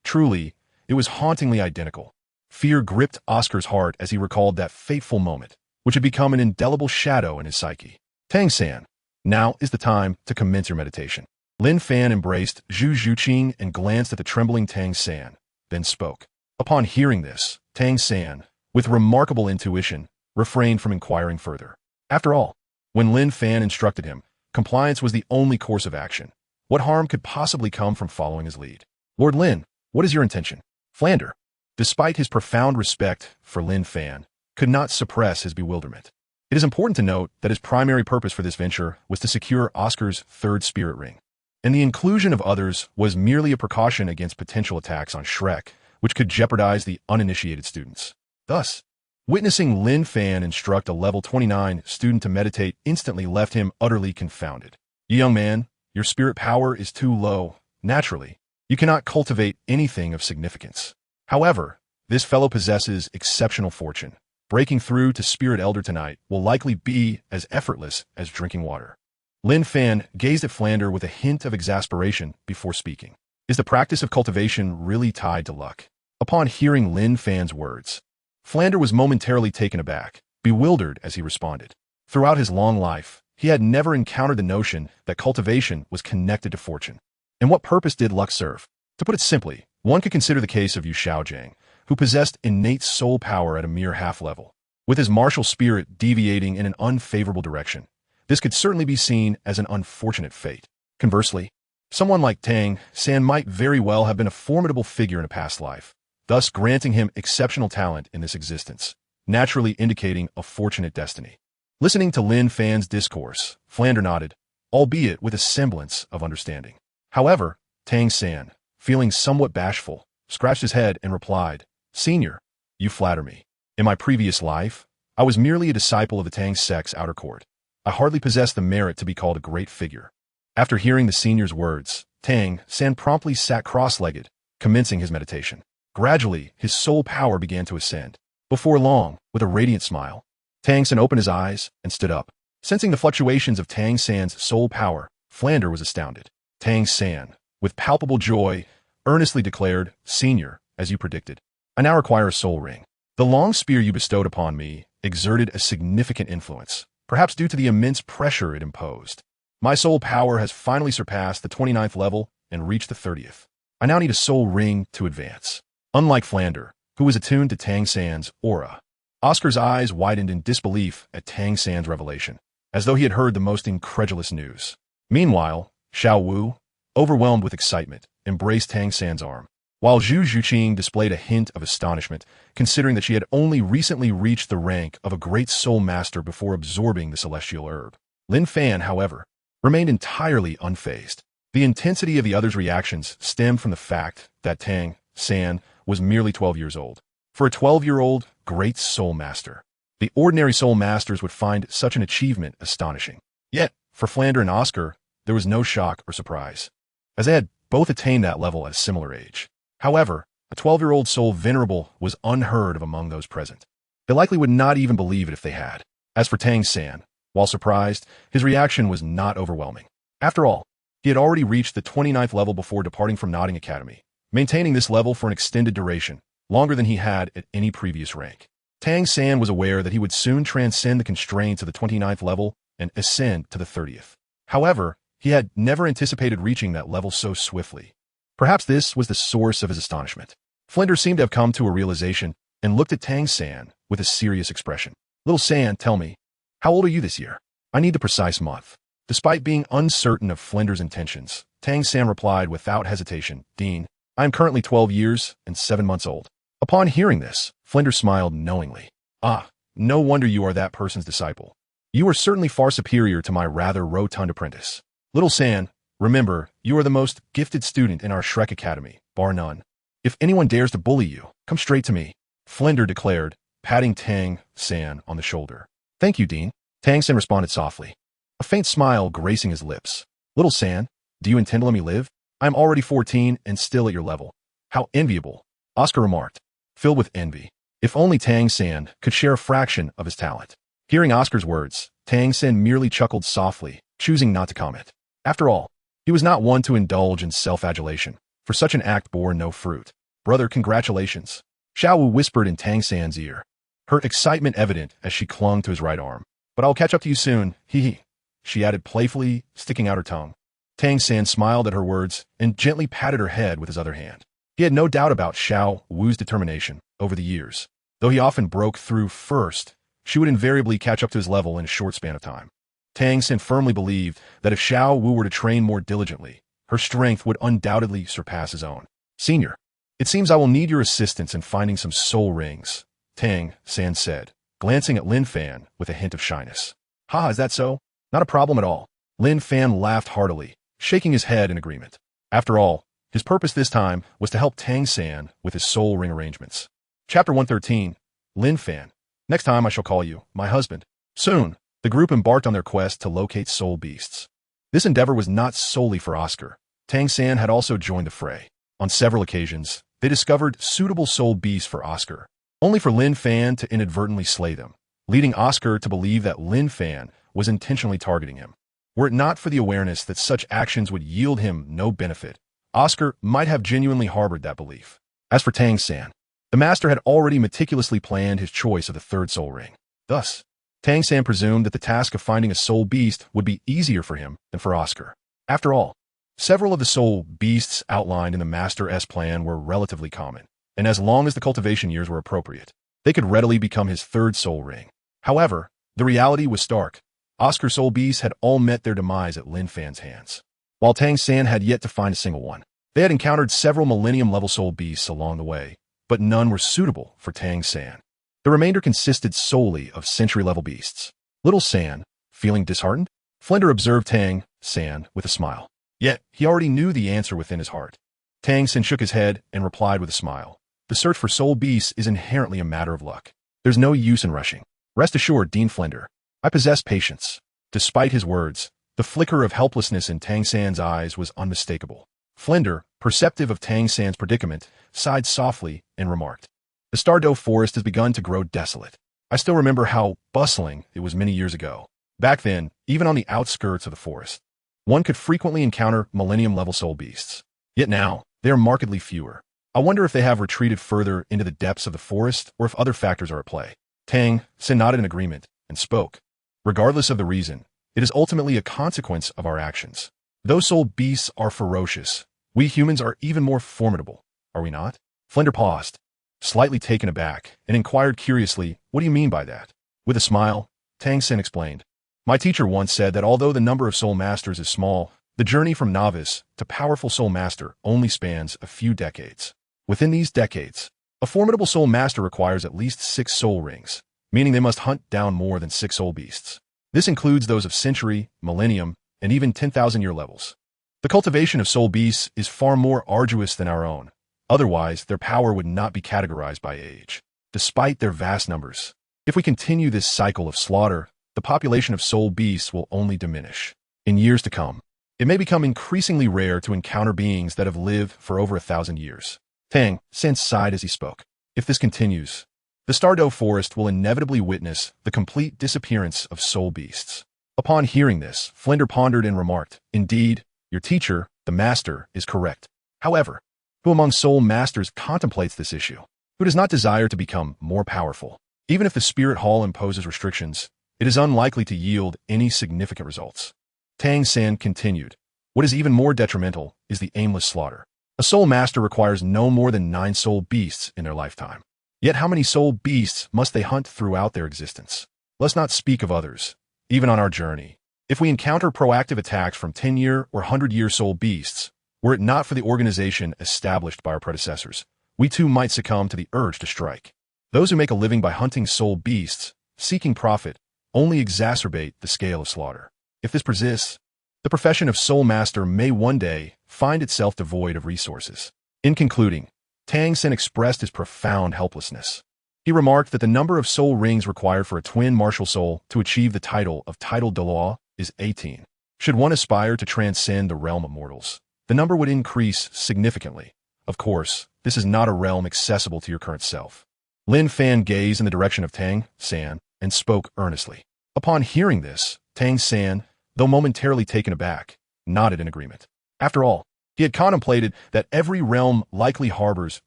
Truly, it was hauntingly identical. Fear gripped Oscar's heart as he recalled that fateful moment, which had become an indelible shadow in his psyche. Tang San, now is the time to commence your meditation. Lin Fan embraced Zhu Zhuqing and glanced at the trembling Tang San, then spoke. Upon hearing this, Tang San, with remarkable intuition, refrained from inquiring further. After all, when Lin Fan instructed him, compliance was the only course of action. What harm could possibly come from following his lead? "Lord Lin, what is your intention?" Flander, despite his profound respect for Lin Fan, could not suppress his bewilderment. It is important to note that his primary purpose for this venture was to secure Oscar's third spirit ring, and the inclusion of others was merely a precaution against potential attacks on Shrek, which could jeopardize the uninitiated students. Thus, witnessing Lin Fan instruct a level 29 student to meditate instantly left him utterly confounded. "Young man, your spirit power is too low. Naturally, you cannot cultivate anything of significance. However, this fellow possesses exceptional fortune. Breaking through to Spirit Elder tonight will likely be as effortless as drinking water." Lin Fan gazed at Flander with a hint of exasperation before speaking. Is the practice of cultivation really tied to luck? Upon hearing Lin Fan's words, Flander was momentarily taken aback, bewildered as he responded. Throughout his long life, he had never encountered the notion that cultivation was connected to fortune. And what purpose did luck serve? To put it simply, one could consider the case of Yu Xiaogang, who possessed innate soul power at a mere half level. With his martial spirit deviating in an unfavorable direction, this could certainly be seen as an unfortunate fate. Conversely, someone like Tang San might very well have been a formidable figure in a past life, thus granting him exceptional talent in this existence, naturally indicating a fortunate destiny. Listening to Lin Fan's discourse, Flander nodded, albeit with a semblance of understanding. However, Tang San, feeling somewhat bashful, scratched his head and replied, "Senior, you flatter me. In my previous life, I was merely a disciple of the Tang sect's outer court. I hardly possessed the merit to be called a great figure." After hearing the senior's words, Tang San promptly sat cross-legged, commencing his meditation. Gradually, his soul power began to ascend. Before long, with a radiant smile, Tang San opened his eyes and stood up. Sensing the fluctuations of Tang San's soul power, Flander was astounded. Tang San, with palpable joy, earnestly declared, "Senior, as you predicted, I now require a soul ring. The long spear you bestowed upon me exerted a significant influence, perhaps due to the immense pressure it imposed. My soul power has finally surpassed the 29th level and reached the 30th. I now need a soul ring to advance." Unlike Flander, who was attuned to Tang San's aura, Oscar's eyes widened in disbelief at Tang San's revelation, as though he had heard the most incredulous news. Meanwhile, Xiao Wu, overwhelmed with excitement, embraced Tang San's arm, while Zhu Zhuqing displayed a hint of astonishment, considering that she had only recently reached the rank of a great soul master before absorbing the celestial herb. Lin Fan, however, remained entirely unfazed. The intensity of the others' reactions stemmed from the fact that Tang San was merely 12 years old. For a 12-year-old great soul master, the ordinary soul masters would find such an achievement astonishing. Yet, for Flander and Oscar, there was no shock or surprise, as they had both attained that level at a similar age. However, a 12-year-old soul venerable was unheard of among those present. They likely would not even believe it if they had. As for Tang San, while surprised, his reaction was not overwhelming. After all, he had already reached the 29th level before departing from Nodding Academy, maintaining this level for an extended duration, longer than he had at any previous rank. Tang San was aware that he would soon transcend the constraints of the 29th level and ascend to the 30th. However, he had never anticipated reaching that level so swiftly. Perhaps this was the source of his astonishment. Flinder seemed to have come to a realization and looked at Tang San with a serious expression. "Little San, tell me, how old are you this year? I need the precise month." Despite being uncertain of Flinder's intentions, Tang San replied without hesitation, "Dean, I am currently 12 years and 7 months old." Upon hearing this, Flinder smiled knowingly. "Ah, no wonder you are that person's disciple. You are certainly far superior to my rather rotund apprentice. Little San, remember, you are the most gifted student in our Shrek Academy, bar none. If anyone dares to bully you, come straight to me," Flinder declared, patting Tang San on the shoulder. "Thank you, Dean," Tang San responded softly, a faint smile gracing his lips. "Little San, do you intend to let me live? I am already 14 and still at your level." "How enviable," Oscar remarked, filled with envy. If only Tang San could share a fraction of his talent. Hearing Oscar's words, Tang San merely chuckled softly, choosing not to comment. After all, he was not one to indulge in self-adulation, for such an act bore no fruit. "Brother, congratulations," Xiao Wu whispered in Tang San's ear, her excitement evident as she clung to his right arm. "But I'll catch up to you soon, hee," she added playfully, sticking out her tongue. Tang San smiled at her words and gently patted her head with his other hand. He had no doubt about Xiao Wu's determination over the years. Though he often broke through first, she would invariably catch up to his level in a short span of time. Tang San firmly believed that if Xiao Wu were to train more diligently, her strength would undoubtedly surpass his own. "Senior, it seems I will need your assistance in finding some soul rings," Tang San said, glancing at Lin Fan with a hint of shyness. "Ha, is that so? Not a problem at all." Lin Fan laughed heartily, shaking his head in agreement. After all, his purpose this time was to help Tang San with his soul ring arrangements. Chapter 113, Lin Fan. Next time I shall call you my husband. Soon, the group embarked on their quest to locate soul beasts. This endeavor was not solely for Oscar. Tang San had also joined the fray. On several occasions, they discovered suitable soul beasts for Oscar, only for Lin Fan to inadvertently slay them, leading Oscar to believe that Lin Fan was intentionally targeting him. Were it not for the awareness that such actions would yield him no benefit, Oscar might have genuinely harbored that belief. As for Tang San, the master had already meticulously planned his choice of the third soul ring. Thus, Tang San presumed that the task of finding a soul beast would be easier for him than for Oscar. After all, several of the soul beasts outlined in the Master-S plan were relatively common, and as long as the cultivation years were appropriate, they could readily become his third soul ring. However, the reality was stark. Oscar's soul beasts had all met their demise at Lin Fan's hands, while Tang San had yet to find a single one. They had encountered several millennium-level soul beasts along the way, but none were suitable for Tang San. The remainder consisted solely of century-level beasts. Little San, feeling disheartened, Flinder observed Tang San with a smile. Yet, he already knew the answer within his heart. Tang San shook his head and replied with a smile. "The search for soul beasts is inherently a matter of luck. There's no use in rushing. Rest assured, Dean Flinder, I possess patience." Despite his words, the flicker of helplessness in Tang San's eyes was unmistakable. Flinder, perceptive of Tang San's predicament, sighed softly and remarked, "The Stardow forest has begun to grow desolate. I still remember how bustling it was many years ago. Back then, even on the outskirts of the forest, one could frequently encounter millennium-level soul beasts. Yet now, they are markedly fewer. I wonder if they have retreated further into the depths of the forest or if other factors are at play." Tang Hao nodded in agreement and spoke. "Regardless of the reason, it is ultimately a consequence of our actions. Those soul beasts are ferocious. We humans are even more formidable, are we not?" Flinder paused, slightly taken aback, and inquired curiously, "What do you mean by that?" With a smile, Tang Hao explained, "My teacher once said that although the number of soul masters is small, the journey from novice to powerful soul master only spans a few decades. Within these decades, a formidable soul master requires at least 6 soul rings, meaning they must hunt down more than 6 soul beasts. This includes those of century, millennium, and even 10,000-year levels. The cultivation of soul beasts is far more arduous than our own. Otherwise, their power would not be categorized by age. Despite their vast numbers, if we continue this cycle of slaughter, the population of soul beasts will only diminish. In years to come, it may become increasingly rare to encounter beings that have lived for over 1,000 years." Tang Hao sighed as he spoke. "If this continues, the Stardow forest will inevitably witness the complete disappearance of soul beasts." Upon hearing this, Flinder pondered and remarked, "Indeed, your teacher, the master, is correct. However, who among soul masters contemplates this issue? Who does not desire to become more powerful? Even if the spirit hall imposes restrictions, it is unlikely to yield any significant results." Tang Hao continued, "What is even more detrimental is the aimless slaughter. A soul master requires no more than 9 soul beasts in their lifetime. Yet how many soul beasts must they hunt throughout their existence? Let's not speak of others. Even on our journey, if we encounter proactive attacks from 10-year or 100-year soul beasts, were it not for the organization established by our predecessors, we too might succumb to the urge to strike. Those who make a living by hunting soul beasts, seeking profit, only exacerbate the scale of slaughter. If this persists, the profession of soul master may one day find itself devoid of resources." In concluding, Tang Hao expressed his profound helplessness. He remarked that the number of soul rings required for a twin martial soul to achieve the title of titled Douluo is 18. Should one aspire to transcend the realm of mortals, the number would increase significantly. Of course, this is not a realm accessible to your current self. Lin Fan gazed in the direction of Tang Hao and spoke earnestly. Upon hearing this, Tang Hao, though momentarily taken aback, nodded in agreement. After all, he had contemplated that every realm likely harbors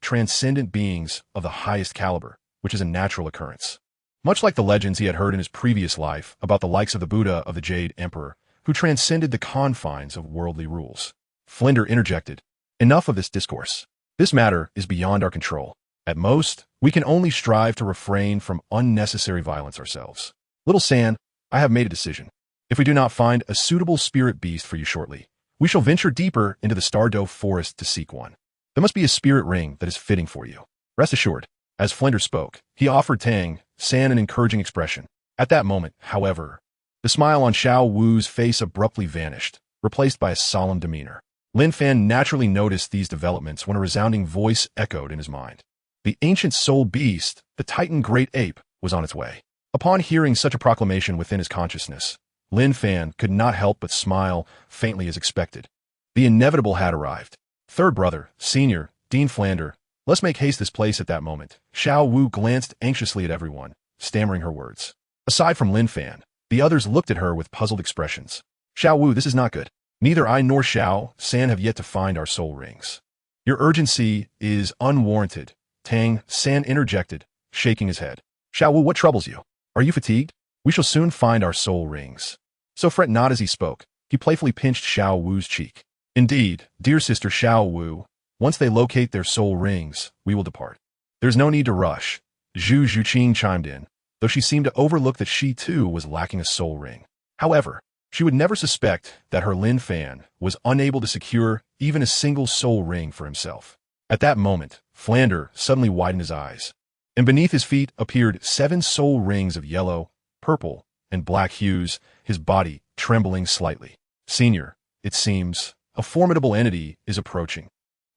transcendent beings of the highest caliber, which is a natural occurrence. Much like the legends he had heard in his previous life about the likes of the Buddha of the Jade Emperor, who transcended the confines of worldly rules. Flinder interjected, "Enough of this discourse. This matter is beyond our control. At most, we can only strive to refrain from unnecessary violence ourselves. Little San, I have made a decision. If we do not find a suitable spirit beast for you shortly, we shall venture deeper into the Stardow forest to seek one. There must be a spirit ring that is fitting for you. Rest assured." As Flinder spoke, he offered Tang Hao an encouraging expression. At that moment, however, the smile on Xiao Wu's face abruptly vanished, replaced by a solemn demeanor. Lin Fan naturally noticed these developments when a resounding voice echoed in his mind. The ancient soul beast, the Titan Great Ape, was on its way. Upon hearing such a proclamation within his consciousness, Lin Fan could not help but smile faintly as expected. The inevitable had arrived. Third brother, senior, Dean Flander, let's make haste this place at that moment. Xiao Wu glanced anxiously at everyone, stammering her words. Aside from Lin Fan, the others looked at her with puzzled expressions. Xiao Wu, this is not good. Neither I nor Xiao San have yet to find our soul rings. Your urgency is unwarranted, Tang San interjected, shaking his head. Xiao Wu, what troubles you? Are you fatigued? We shall soon find our soul rings. So fret not as he spoke. He playfully pinched Xiao Wu's cheek. Indeed, dear sister Xiao Wu, once they locate their soul rings, we will depart. There's no need to rush. Zhu Zhuqing chimed in, though she seemed to overlook that she too was lacking a soul ring. However, she would never suspect that her Lin Fan was unable to secure even a single soul ring for himself. At that moment, Flander suddenly widened his eyes, and beneath his feet appeared 7 soul rings of yellow, purple, and black hues, his body trembling slightly. Senior, it seems, a formidable entity is approaching.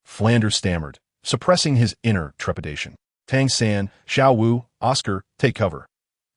Flander stammered, suppressing his inner trepidation. Tang San, Xiao Wu, Oscar, take cover.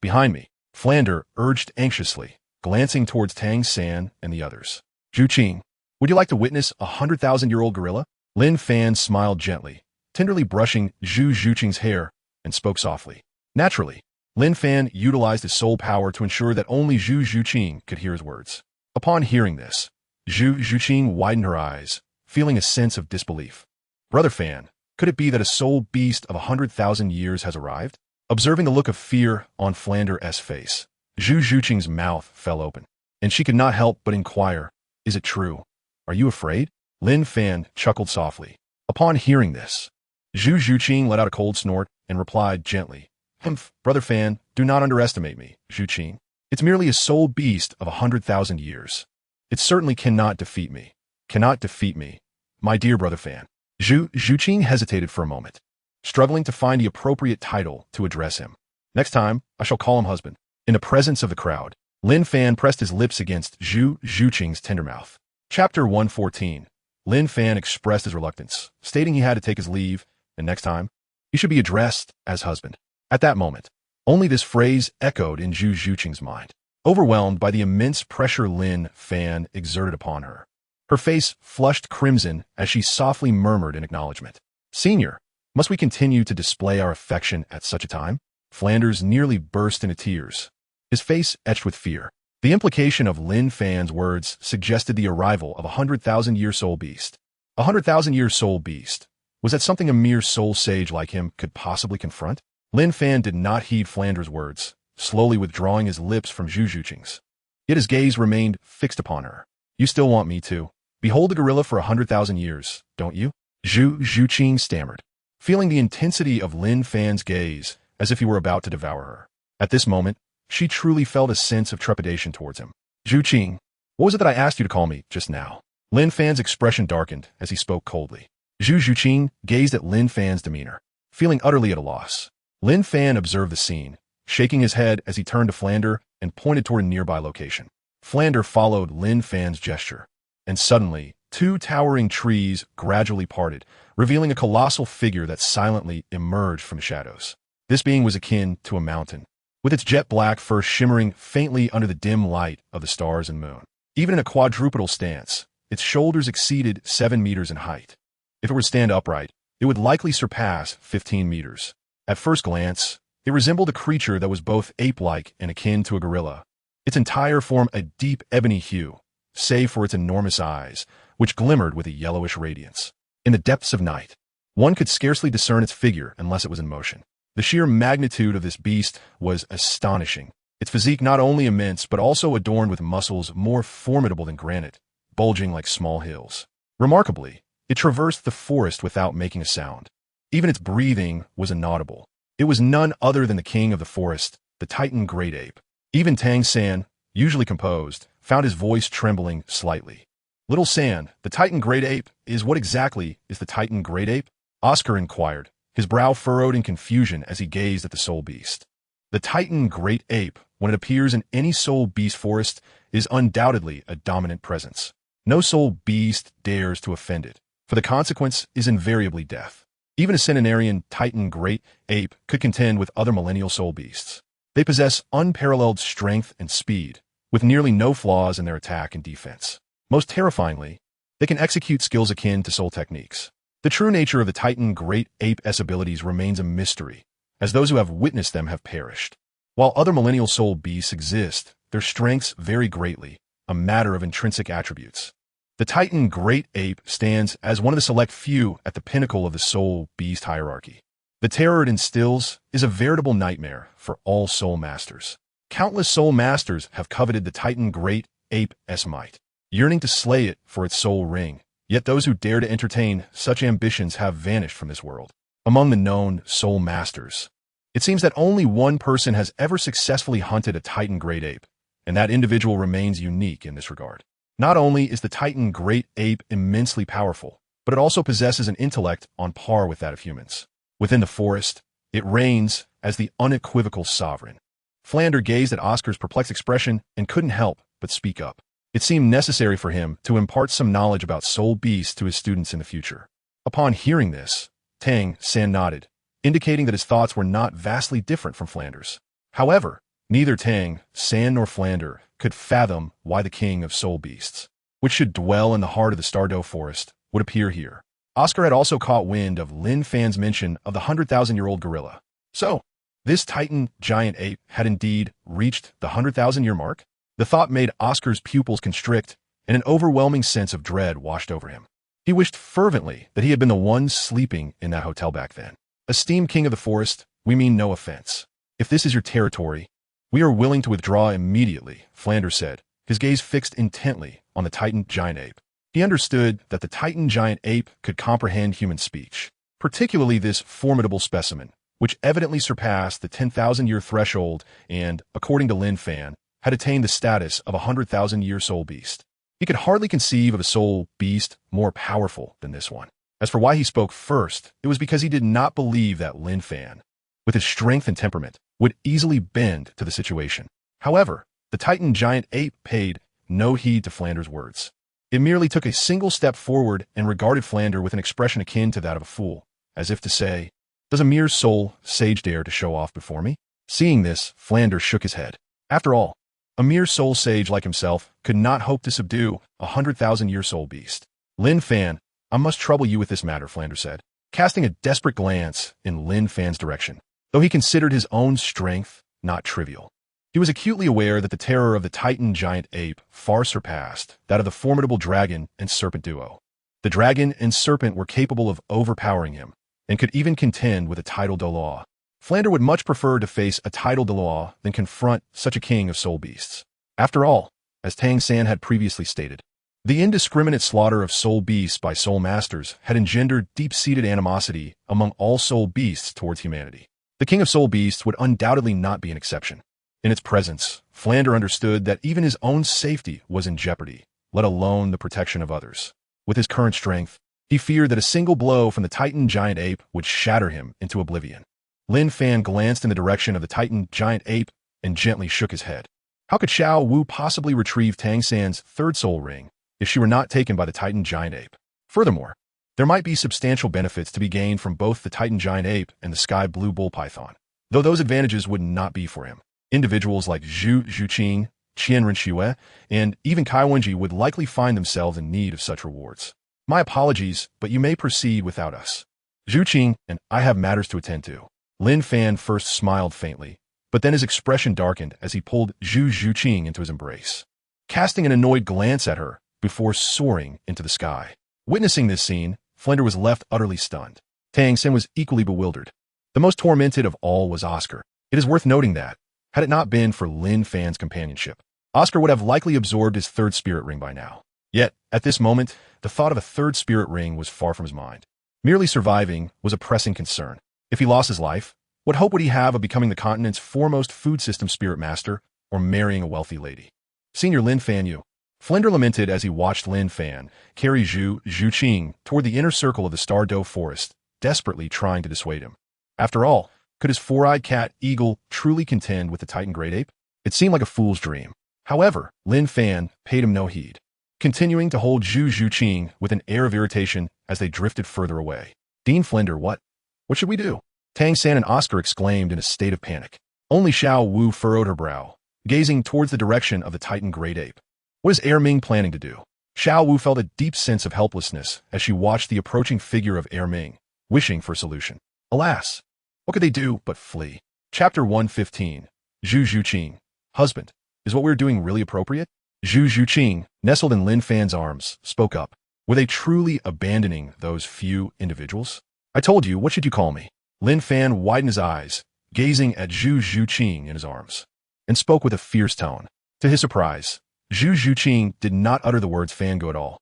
Behind me, Flander urged anxiously, glancing towards Tang San and the others. Zhuqing, would you like to witness a 100,000-year-old gorilla? Lin Fan smiled gently, tenderly brushing Zhu Zhuqing's hair, and spoke softly. Naturally, Lin Fan utilized his soul power to ensure that only Zhu Zhuqing could hear his words. Upon hearing this, Zhu Zhuqing widened her eyes, feeling a sense of disbelief. Brother Fan, could it be that a soul beast of 100,000 years has arrived? Observing the look of fear on Flander's face, Zhu Zhuqing's mouth fell open, and she could not help but inquire, "Is it true? Are you afraid?" Lin Fan chuckled softly. Upon hearing this, Zhu Zhuqing let out a cold snort and replied gently, "Humph, Brother Fan, do not underestimate me, Zhuqing. It's merely a soul beast of 100,000 years. It certainly cannot defeat me. Cannot defeat me, my dear Brother Fan." Zhu Zhuqing hesitated for a moment, struggling to find the appropriate title to address him. "Next time, I shall call him husband." In the presence of the crowd, Lin Fan pressed his lips against Zhu Zhuqing's tender mouth. Chapter 114. Lin Fan expressed his reluctance, stating he had to take his leave, and next time, he should be addressed as husband. At that moment, only this phrase echoed in Zhu Zhuqing's mind. Overwhelmed by the immense pressure Lin Fan exerted upon her, her face flushed crimson as she softly murmured in acknowledgement. "Senior, must we continue to display our affection at such a time?" Flanders nearly burst into tears, his face etched with fear. The implication of Lin Fan's words suggested the arrival of a 100,000-year soul beast. A 100,000-year soul beast. Was that something a mere soul sage like him could possibly confront? Lin Fan did not heed Flanders' words, slowly withdrawing his lips from Zhu Zhuqing's. Yet his gaze remained fixed upon her. "You still want me to behold the gorilla for 100,000 years, don't you?" Zhu Zhuqing stammered, feeling the intensity of Lin Fan's gaze as if he were about to devour her. At this moment, she truly felt a sense of trepidation towards him. "Zhuqing, what was it that I asked you to call me just now?" Lin Fan's expression darkened as he spoke coldly. Zhu Zhuqing gazed at Lin Fan's demeanor, feeling utterly at a loss. Lin Fan observed the scene, shaking his head as he turned to Flander and pointed toward a nearby location. Flander followed Lin Fan's gesture, and suddenly, two towering trees gradually parted, revealing a colossal figure that silently emerged from the shadows. This being was akin to a mountain, with its jet-black fur shimmering faintly under the dim light of the stars and moon. Even in a quadrupedal stance, its shoulders exceeded 7 meters in height. If it were to stand upright, it would likely surpass 15 meters. At first glance, it resembled a creature that was both ape-like and akin to a gorilla. Its entire form a deep ebony hue, save for its enormous eyes, which glimmered with a yellowish radiance. In the depths of night, one could scarcely discern its figure unless it was in motion. The sheer magnitude of this beast was astonishing, its physique not only immense but also adorned with muscles more formidable than granite, bulging like small hills. Remarkably, it traversed the forest without making a sound. Even its breathing was inaudible. It was none other than the king of the forest, the Titan Great Ape. Even Tang San, usually composed, found his voice trembling slightly. "Little San, the Titan Great Ape, what exactly is the Titan Great Ape?" Oscar inquired, his brow furrowed in confusion as he gazed at the soul beast. The Titan Great Ape, when it appears in any soul beast forest, is undoubtedly a dominant presence. No soul beast dares to offend it, for the consequence is invariably death. Even a centenarian Titan Great Ape could contend with other millennial soul beasts. They possess unparalleled strength and speed, with nearly no flaws in their attack and defense. Most terrifyingly, they can execute skills akin to soul techniques. The true nature of the Titan Great Ape's abilities remains a mystery, as those who have witnessed them have perished. While other millennial soul beasts exist, their strengths vary greatly, a matter of intrinsic attributes. The Titan Great Ape stands as one of the select few at the pinnacle of the soul beast hierarchy. The terror it instills is a veritable nightmare for all soul masters. Countless soul masters have coveted the Titan Great Ape's might, yearning to slay it for its soul ring. Yet those who dare to entertain such ambitions have vanished from this world. Among the known soul masters, it seems that only one person has ever successfully hunted a Titan Great Ape, and that individual remains unique in this regard. Not only is the Titan Great Ape immensely powerful, but it also possesses an intellect on par with that of humans. Within the forest, it reigns as the unequivocal sovereign. Flander gazed at Oscar's perplexed expression and couldn't help but speak up. It seemed necessary for him to impart some knowledge about soul beasts to his students in the future. Upon hearing this, Tang San nodded, indicating that his thoughts were not vastly different from Flanders. However, neither Tang San nor Flander could fathom why the king of soul beasts, which should dwell in the heart of the Stardow forest, would appear here. Oscar had also caught wind of Lin Fan's mention of the 100,000-year-old gorilla. So, this titan giant ape had indeed reached the 100,000-year mark? The thought made Oscar's pupils constrict, and an overwhelming sense of dread washed over him. He wished fervently that he had been the one sleeping in that hotel back then. Esteemed king of the forest, we mean no offense. If this is your territory, we are willing to withdraw immediately, Flanders said, his gaze fixed intently on the titan giant ape. He understood that the titan giant ape could comprehend human speech, particularly this formidable specimen, which evidently surpassed the 10,000-year threshold and, according to Lin Fan, had attained the status of a 100,000-year soul beast. He could hardly conceive of a soul beast more powerful than this one. As for why he spoke first, it was because he did not believe that Lin Fan, with his strength and temperament, would easily bend to the situation. However, the titan giant ape paid no heed to Flanders' words. It merely took a single step forward and regarded Flanders with an expression akin to that of a fool, as if to say, "Does a mere soul sage dare to show off before me?" Seeing this, Flanders shook his head. After all, a mere soul sage like himself could not hope to subdue a 100,000-year soul beast. Lin Fan, I must trouble you with this matter, Flanders said, casting a desperate glance in Lin Fan's direction. Though he considered his own strength not trivial, he was acutely aware that the terror of the titan giant ape far surpassed that of the formidable dragon and serpent duo. The dragon and serpent were capable of overpowering him, and could even contend with a tidal Douluo. Flanders would much prefer to face a tidal Douluo than confront such a king of soul beasts. After all, as Tang San had previously stated, the indiscriminate slaughter of soul beasts by soul masters had engendered deep-seated animosity among all soul beasts towards humanity. The king of soul beasts would undoubtedly not be an exception. In its presence, Flanders understood that even his own safety was in jeopardy, let alone the protection of others. With his current strength, he feared that a single blow from the titan giant ape would shatter him into oblivion. Lin Fan glanced in the direction of the titan giant ape and gently shook his head. How could Xiao Wu possibly retrieve Tang San's third soul ring if she were not taken by the titan giant ape? Furthermore, there might be substantial benefits to be gained from both the titan giant ape and the sky blue bull python, though those advantages would not be for him. Individuals like Zhu Zhuqing, Qian Renxue, and even Kai Wenji would likely find themselves in need of such rewards. My apologies, but you may proceed without us. Zhuqing and I have matters to attend to. Lin Fan first smiled faintly, but then his expression darkened as he pulled Zhu Zhuqing into his embrace, casting an annoyed glance at her before soaring into the sky. Witnessing this scene, Flanders was left utterly stunned. Tang San was equally bewildered. The most tormented of all was Oscar. It is worth noting that, had it not been for Lin Fan's companionship, Oscar would have likely absorbed his third spirit ring by now. Yet, at this moment, the thought of a third spirit ring was far from his mind. Merely surviving was a pressing concern. If he lost his life, what hope would he have of becoming the continent's foremost food system spirit master or marrying a wealthy lady? Senior Lin Fan Yu. Flanders lamented as he watched Lin Fan carry Zhu Zhuqing toward the inner circle of the Star Dou forest, desperately trying to dissuade him. After all, could his four-eyed cat eagle truly contend with the titan great ape? It seemed like a fool's dream. However, Lin Fan paid him no heed, continuing to hold Zhu Zhuqing with an air of irritation as they drifted further away. Dean Flanders, what? What should we do? Tang San and Oscar exclaimed in a state of panic. Only Xiao Wu furrowed her brow, gazing towards the direction of the titan great ape. What is Ming planning to do? Xiao Wu felt a deep sense of helplessness as she watched the approaching figure of Ming, wishing for a solution. Alas, what could they do but flee? Chapter 115. Zhu Zhuqing. Husband, is what we're doing really appropriate? Zhu Zhuqing, nestled in Lin Fan's arms, spoke up. Were they truly abandoning those few individuals? I told you, what should you call me? Lin Fan widened his eyes, gazing at Zhu Zhuqing in his arms, and spoke with a fierce tone. To his surprise, Zhu Zhuqing did not utter the words Fango at all.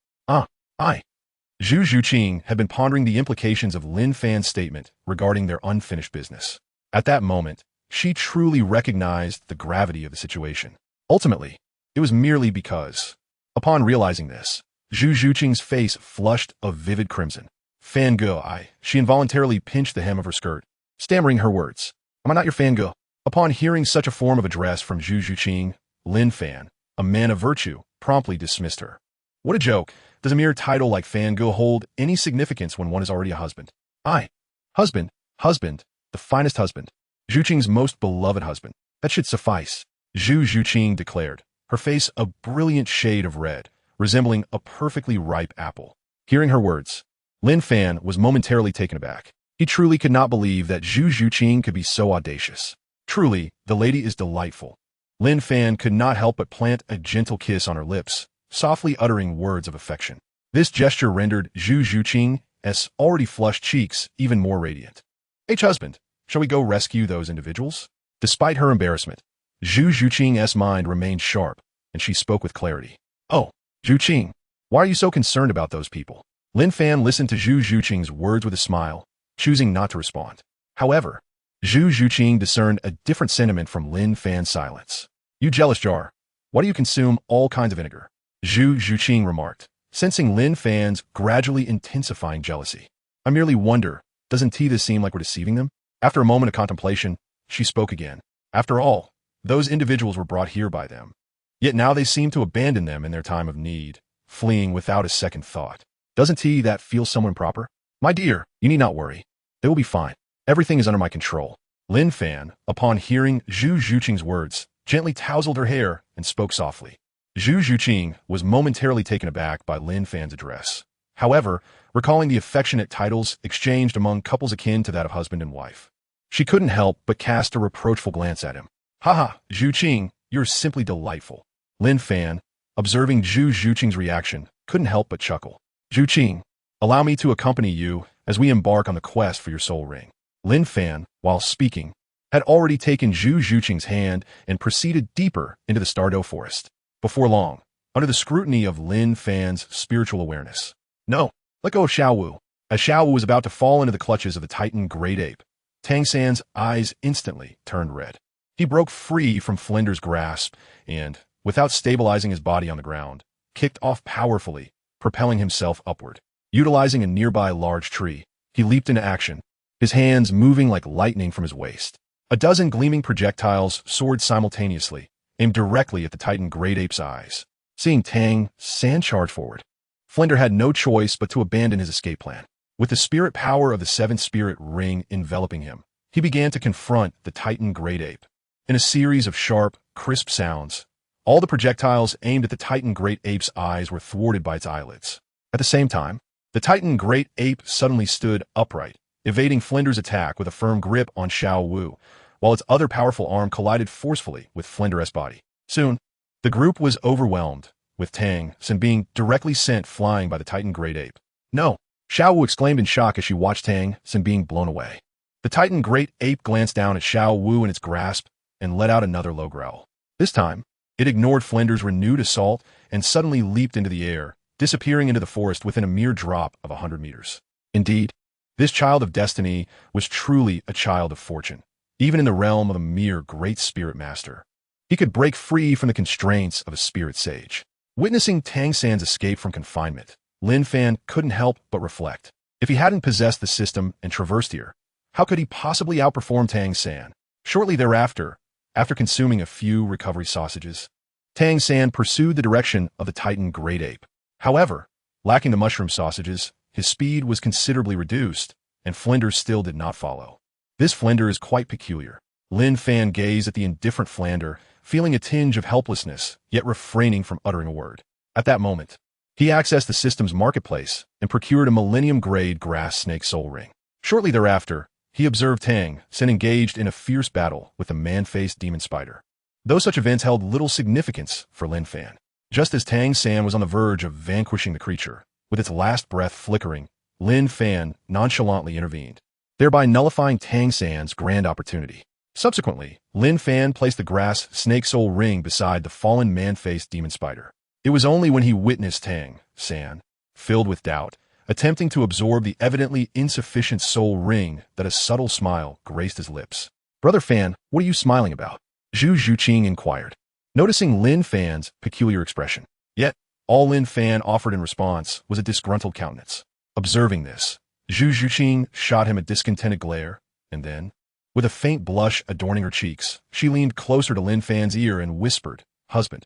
I. Zhu Zhuqing had been pondering the implications of Lin Fan's statement regarding their unfinished business. At that moment, she truly recognized the gravity of the situation. Ultimately, it was merely because, upon realizing this, Zhu Zhuqing's face flushed a vivid crimson. Fango, she involuntarily pinched the hem of her skirt, stammering her words. Am I not your Fango? Upon hearing such a form of address from Zhu Zhuqing, Lin Fan, a man of virtue, promptly dismissed her. What a joke. Does a mere title like Fango hold any significance when one is already a husband? Husband, the finest husband. Zhuqing's most beloved husband. That should suffice, Zhu Zhuqing declared, her face a brilliant shade of red, resembling a perfectly ripe apple. Hearing her words, Lin Fan was momentarily taken aback. He truly could not believe that Zhu Zhuqing could be so audacious. Truly, the lady is delightful. Lin Fan could not help but plant a gentle kiss on her lips, softly uttering words of affection. This gesture rendered Zhu Zhuqing's already flushed cheeks even more radiant. Husband, shall we go rescue those individuals? Despite her embarrassment, Zhu Zhuqing's mind remained sharp, and she spoke with clarity. Oh, Zhuqing, why are you so concerned about those people? Lin Fan listened to Zhu Zhuqing's words with a smile, choosing not to respond. However, Zhu Zhuqing discerned a different sentiment from Lin Fan's silence. You jealous jar, why do you consume all kinds of vinegar? Zhu Zhuqing remarked, sensing Lin Fan's gradually intensifying jealousy. I merely wonder, doesn't this seem like we're deceiving them? After a moment of contemplation, she spoke again. After all, those individuals were brought here by them. Yet now they seem to abandon them in their time of need, fleeing without a second thought. Doesn't that feel somewhat improper? My dear, you need not worry. They will be fine. Everything is under my control. Lin Fan, upon hearing Zhu Zhuqing's words, gently tousled her hair and spoke softly. Zhu Zhuqing was momentarily taken aback by Lin Fan's address. However, recalling the affectionate titles exchanged among couples akin to that of husband and wife, she couldn't help but cast a reproachful glance at him. Haha, Zhuqing, you're simply delightful. Lin Fan, observing Zhu Zhuqing's reaction, couldn't help but chuckle. Zhuqing, allow me to accompany you as we embark on the quest for your soul ring. Lin Fan, while speaking, had already taken Zhu Zhuqing's hand and proceeded deeper into the Stardo forest. Before long, under the scrutiny of Lin Fan's spiritual awareness. No, let go of Xiao Wu. As Xiao Wu was about to fall into the clutches of the Titan Great Ape, Tang San's eyes instantly turned red. He broke free from Flinder's grasp and, without stabilizing his body on the ground, kicked off powerfully, propelling himself upward. Utilizing a nearby large tree, he leaped into action, his hands moving like lightning from his waist. A dozen gleaming projectiles soared simultaneously, aimed directly at the Titan Great Ape's eyes. Seeing Tang San charge forward, Flinder had no choice but to abandon his escape plan. With the spirit power of the seventh spirit ring enveloping him, he began to confront the Titan Great Ape. In a series of sharp, crisp sounds, all the projectiles aimed at the Titan Great Ape's eyes were thwarted by its eyelids. At the same time, the Titan Great Ape suddenly stood upright, evading Flinder's attack with a firm grip on Xiao Wu, while its other powerful arm collided forcefully with Flinder's body. Soon, the group was overwhelmed, with Tang San being directly sent flying by the Titan Great Ape. No! Xiao Wu exclaimed in shock as she watched Tang San being blown away. The Titan Great Ape glanced down at Xiao Wu in its grasp and let out another low growl. This time, it ignored Flinder's renewed assault and suddenly leaped into the air, disappearing into the forest within a mere drop of 100 meters. Indeed, this child of destiny was truly a child of fortune, even in the realm of a mere great spirit master. He could break free from the constraints of a spirit sage. Witnessing Tang San's escape from confinement, Lin Fan couldn't help but reflect. If he hadn't possessed the system and traversed here, how could he possibly outperform Tang San? Shortly thereafter, after consuming a few recovery sausages, Tang San pursued the direction of the Titan Great Ape. However, lacking the mushroom sausages, his speed was considerably reduced, and Flinder still did not follow. This Flinder is quite peculiar. Lin Fan gazed at the indifferent Flinder, feeling a tinge of helplessness, yet refraining from uttering a word. At that moment, he accessed the system's marketplace and procured a millennium-grade grass snake soul ring. Shortly thereafter, he observed Tang San engaged in a fierce battle with a man-faced demon spider. Though such events held little significance for Lin Fan, just as Tang San was on the verge of vanquishing the creature, with its last breath flickering, Lin Fan nonchalantly intervened, thereby nullifying Tang San's grand opportunity. Subsequently, Lin Fan placed the grass snake soul ring beside the fallen man-faced demon spider. It was only when he witnessed Tang San, filled with doubt, attempting to absorb the evidently insufficient soul ring that a subtle smile graced his lips. Brother Fan, what are you smiling about? Zhu Zhuqing inquired, noticing Lin Fan's peculiar expression. Yet, all Lin Fan offered in response was a disgruntled countenance. Observing this, Zhu Zhuqing shot him a discontented glare, and then, with a faint blush adorning her cheeks, she leaned closer to Lin Fan's ear and whispered, Husband,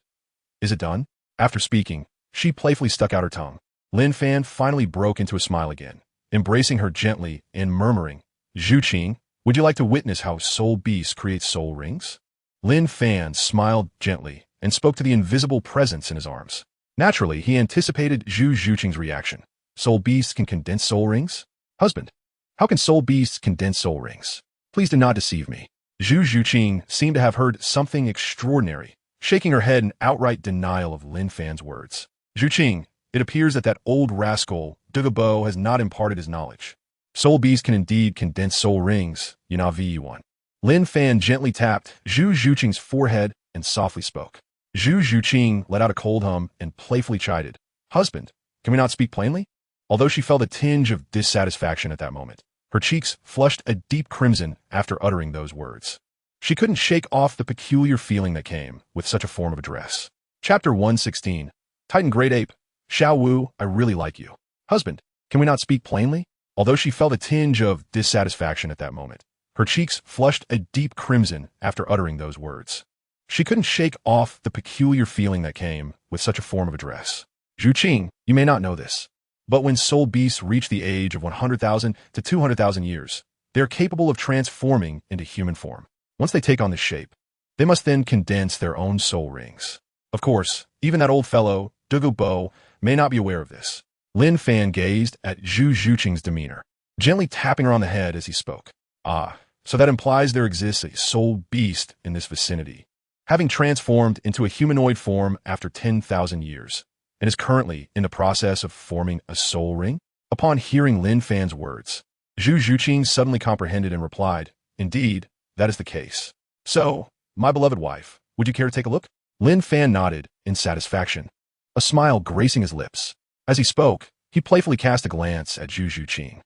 is it done? After speaking, she playfully stuck out her tongue. Lin Fan finally broke into a smile again, embracing her gently and murmuring, Zhuqing, would you like to witness how soul beasts create soul rings? Lin Fan smiled gently and spoke to the invisible presence in his arms. Naturally, he anticipated Zhu Zhuqing's reaction. Soul beasts can condense soul rings? Husband, how can soul beasts condense soul rings? Please do not deceive me. Zhu Zhuqing seemed to have heard something extraordinary, shaking her head in outright denial of Lin Fan's words. Zhuqing, it appears that old rascal, Dugu Bo, has not imparted his knowledge. Soul beasts can indeed condense soul rings, Yuan. Lin Fan gently tapped Zhu Zhuqing's forehead and softly spoke. Zhu Zhuqing let out a cold hum and playfully chided, Husband, can we not speak plainly? Although she felt a tinge of dissatisfaction at that moment, her cheeks flushed a deep crimson after uttering those words. She couldn't shake off the peculiar feeling that came with such a form of address. Chapter 116. Titan Great Ape. Xiao Wu, I really like you. Husband, can we not speak plainly? Although she felt a tinge of dissatisfaction at that moment, her cheeks flushed a deep crimson after uttering those words. She couldn't shake off the peculiar feeling that came with such a form of address. Zhuqing, you may not know this, but when soul beasts reach the age of 100,000 to 200,000 years, they are capable of transforming into human form. Once they take on this shape, they must then condense their own soul rings. Of course, even that old fellow, Dugu Bo, may not be aware of this. Lin Fan gazed at Zhu Zhuqing's demeanor, gently tapping her on the head as he spoke. Ah, so that implies there exists a soul beast in this vicinity, having transformed into a humanoid form after 10,000 years, and is currently in the process of forming a soul ring? Upon hearing Lin Fan's words, Zhu Zhuqing suddenly comprehended and replied, Indeed, that is the case. So, my beloved wife, would you care to take a look? Lin Fan nodded in satisfaction, a smile gracing his lips. As he spoke, he playfully cast a glance at Zhu Zhuqing.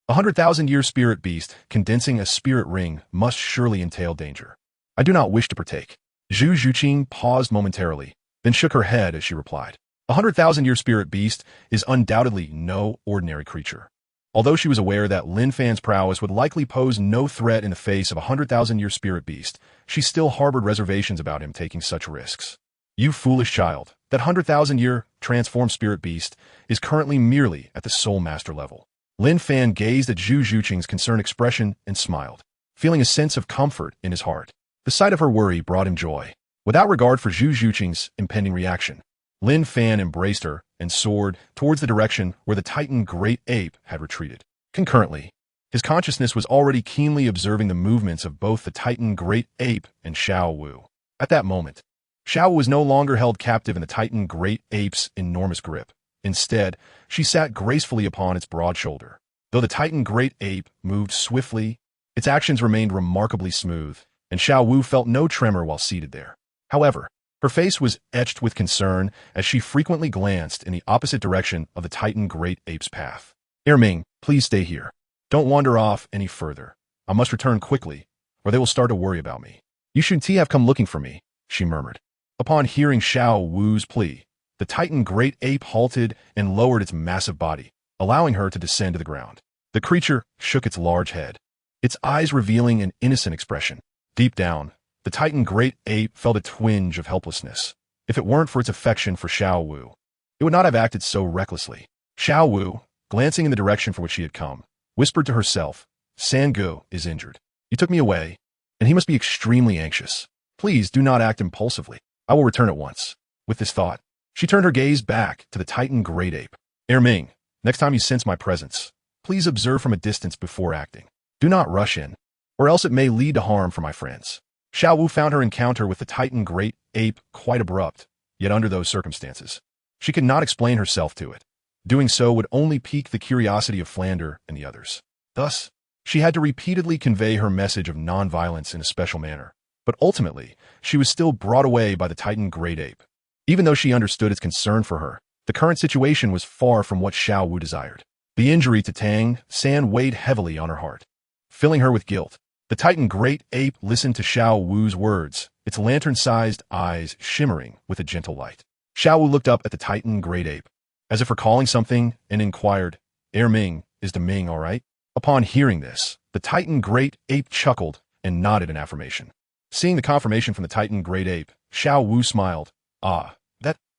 100,000-year spirit beast condensing a spirit ring must surely entail danger. I do not wish to partake. Zhu Zhuqing paused momentarily, then shook her head as she replied. 100,000-year spirit beast is undoubtedly no ordinary creature. Although she was aware that Lin Fan's prowess would likely pose no threat in the face of a 100,000-year spirit beast, she still harbored reservations about him taking such risks. You foolish child, that 100,000-year transformed spirit beast is currently merely at the soul master level. Lin Fan gazed at Zhu Zhuqing's concerned expression and smiled, feeling a sense of comfort in his heart. The sight of her worry brought him joy. Without regard for Zhu Zhuqing's impending reaction, Lin Fan embraced her and soared towards the direction where the Titan Great Ape had retreated. Concurrently, his consciousness was already keenly observing the movements of both the Titan Great Ape and Xiao Wu. At that moment, Xiao Wu was no longer held captive in the Titan Great Ape's enormous grip. Instead, she sat gracefully upon its broad shoulder. Though the Titan Great Ape moved swiftly, its actions remained remarkably smooth, and Xiao Wu felt no tremor while seated there. However, her face was etched with concern as she frequently glanced in the opposite direction of the Titan Great Ape's path. Ming, please stay here. Don't wander off any further. I must return quickly, or they will start to worry about me. You should have come looking for me, she murmured. Upon hearing Xiao Wu's plea, the Titan Great Ape halted and lowered its massive body, allowing her to descend to the ground. The creature shook its large head, its eyes revealing an innocent expression. Deep down, the Titan Great Ape felt a twinge of helplessness. If it weren't for its affection for Xiao Wu, it would not have acted so recklessly. Xiao Wu, glancing in the direction for which she had come, whispered to herself, Sangu is injured. You took me away, and he must be extremely anxious. Please do not act impulsively. I will return at once. With this thought, she turned her gaze back to the Titan Great Ape. Ming, next time you sense my presence, please observe from a distance before acting. Do not rush in, or else it may lead to harm for my friends. Xiao Wu found her encounter with the Titan Great Ape quite abrupt, yet under those circumstances, she could not explain herself to it. Doing so would only pique the curiosity of Flander and the others. Thus, she had to repeatedly convey her message of non-violence in a special manner, but ultimately, she was still brought away by the Titan Great Ape. Even though she understood its concern for her, the current situation was far from what Xiao Wu desired. The injury to Tang San weighed heavily on her heart, filling her with guilt. The Titan Great Ape listened to Xiao Wu's words, its lantern-sized eyes shimmering with a gentle light. Xiao Wu looked up at the Titan Great Ape, as if recalling something, and inquired, Ming, is the Ming all right? Upon hearing this, the Titan Great Ape chuckled and nodded in affirmation. Seeing the confirmation from the Titan Great Ape, Xiao Wu smiled.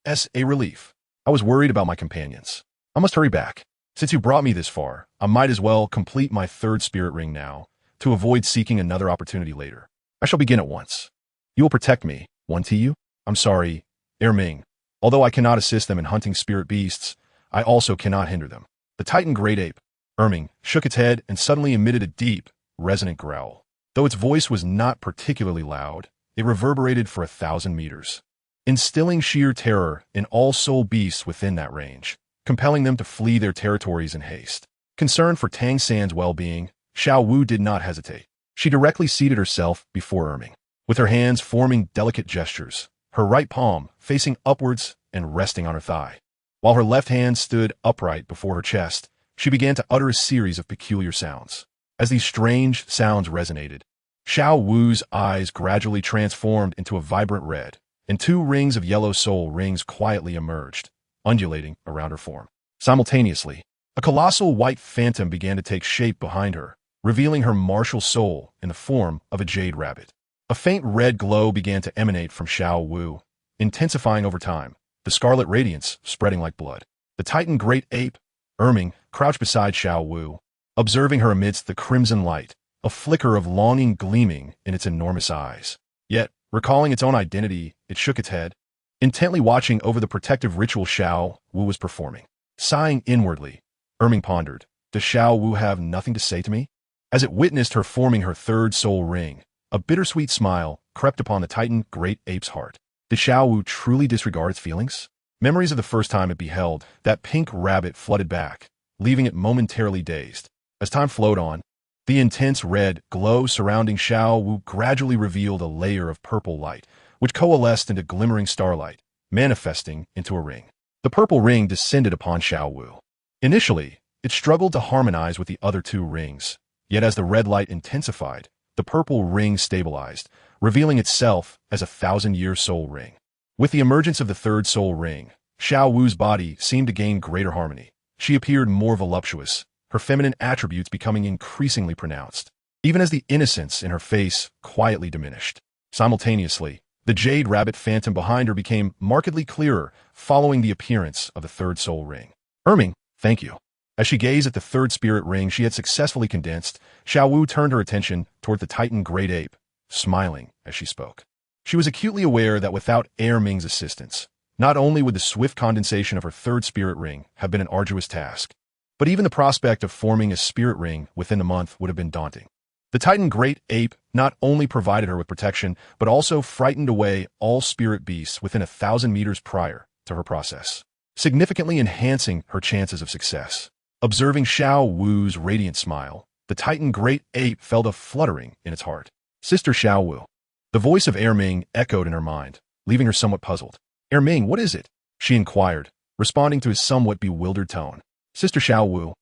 That's a relief. I was worried about my companions. I must hurry back. Since you brought me this far, I might as well complete my third spirit ring now, to avoid seeking another opportunity later. I shall begin at once. You will protect me, won't you? I'm sorry, Ming. Although I cannot assist them in hunting spirit beasts, I also cannot hinder them. The Titan great ape, Erming, shook its head and suddenly emitted a deep, resonant growl. Though its voice was not particularly loud, it reverberated for 1,000 meters, instilling sheer terror in all soul beasts within that range, compelling them to flee their territories in haste. Concerned for Tang San's well-being, Xiao Wu did not hesitate. She directly seated herself before Erming, with her hands forming delicate gestures, her right palm facing upwards and resting on her thigh. While her left hand stood upright before her chest, she began to utter a series of peculiar sounds. As these strange sounds resonated, Xiao Wu's eyes gradually transformed into a vibrant red, and 2 rings of yellow soul rings quietly emerged, undulating around her form. Simultaneously, a colossal white phantom began to take shape behind her, revealing her martial soul in the form of a jade rabbit. A faint red glow began to emanate from Xiao Wu, intensifying over time, the scarlet radiance spreading like blood. The Titan great ape, Erming, crouched beside Xiao Wu, observing her amidst the crimson light, a flicker of longing gleaming in its enormous eyes. Yet, recalling its own identity, it shook its head, intently watching over the protective ritual Xiao Wu was performing. Sighing inwardly, Erming pondered, does Xiao Wu have nothing to say to me? As it witnessed her forming her 3rd soul ring, a bittersweet smile crept upon the Titan great ape's heart. Did Xiao Wu truly disregard its feelings? Memories of the first time it beheld that pink rabbit flooded back, leaving it momentarily dazed. As time flowed on, the intense red glow surrounding Xiao Wu gradually revealed a layer of purple light, which coalesced into glimmering starlight, manifesting into a ring. The purple ring descended upon Xiao Wu. Initially, it struggled to harmonize with the other 2 rings, yet as the red light intensified, the purple ring stabilized, revealing itself as a 1,000-year soul ring. With the emergence of the 3rd soul ring, Xiao Wu's body seemed to gain greater harmony. She appeared more voluptuous, her feminine attributes becoming increasingly pronounced, even as the innocence in her face quietly diminished. Simultaneously, the jade rabbit phantom behind her became markedly clearer following the appearance of the 3rd soul ring. Erming, thank you. As she gazed at the 3rd spirit ring she had successfully condensed, Xiao Wu turned her attention toward the Titan great ape, smiling as she spoke. She was acutely aware that without Erming's assistance, not only would the swift condensation of her 3rd spirit ring have been an arduous task, but even the prospect of forming a spirit ring within the month would have been daunting. The Titan great ape not only provided her with protection, but also frightened away all spirit beasts within 1,000 meters prior to her process, significantly enhancing her chances of success. Observing Xiao Wu's radiant smile, the Titan great ape felt a fluttering in its heart. Sister Xiao Wu. The voice of Erming echoed in her mind, leaving her somewhat puzzled. Erming, what is it? She inquired, responding to his somewhat bewildered tone. Sister Xiao Wu.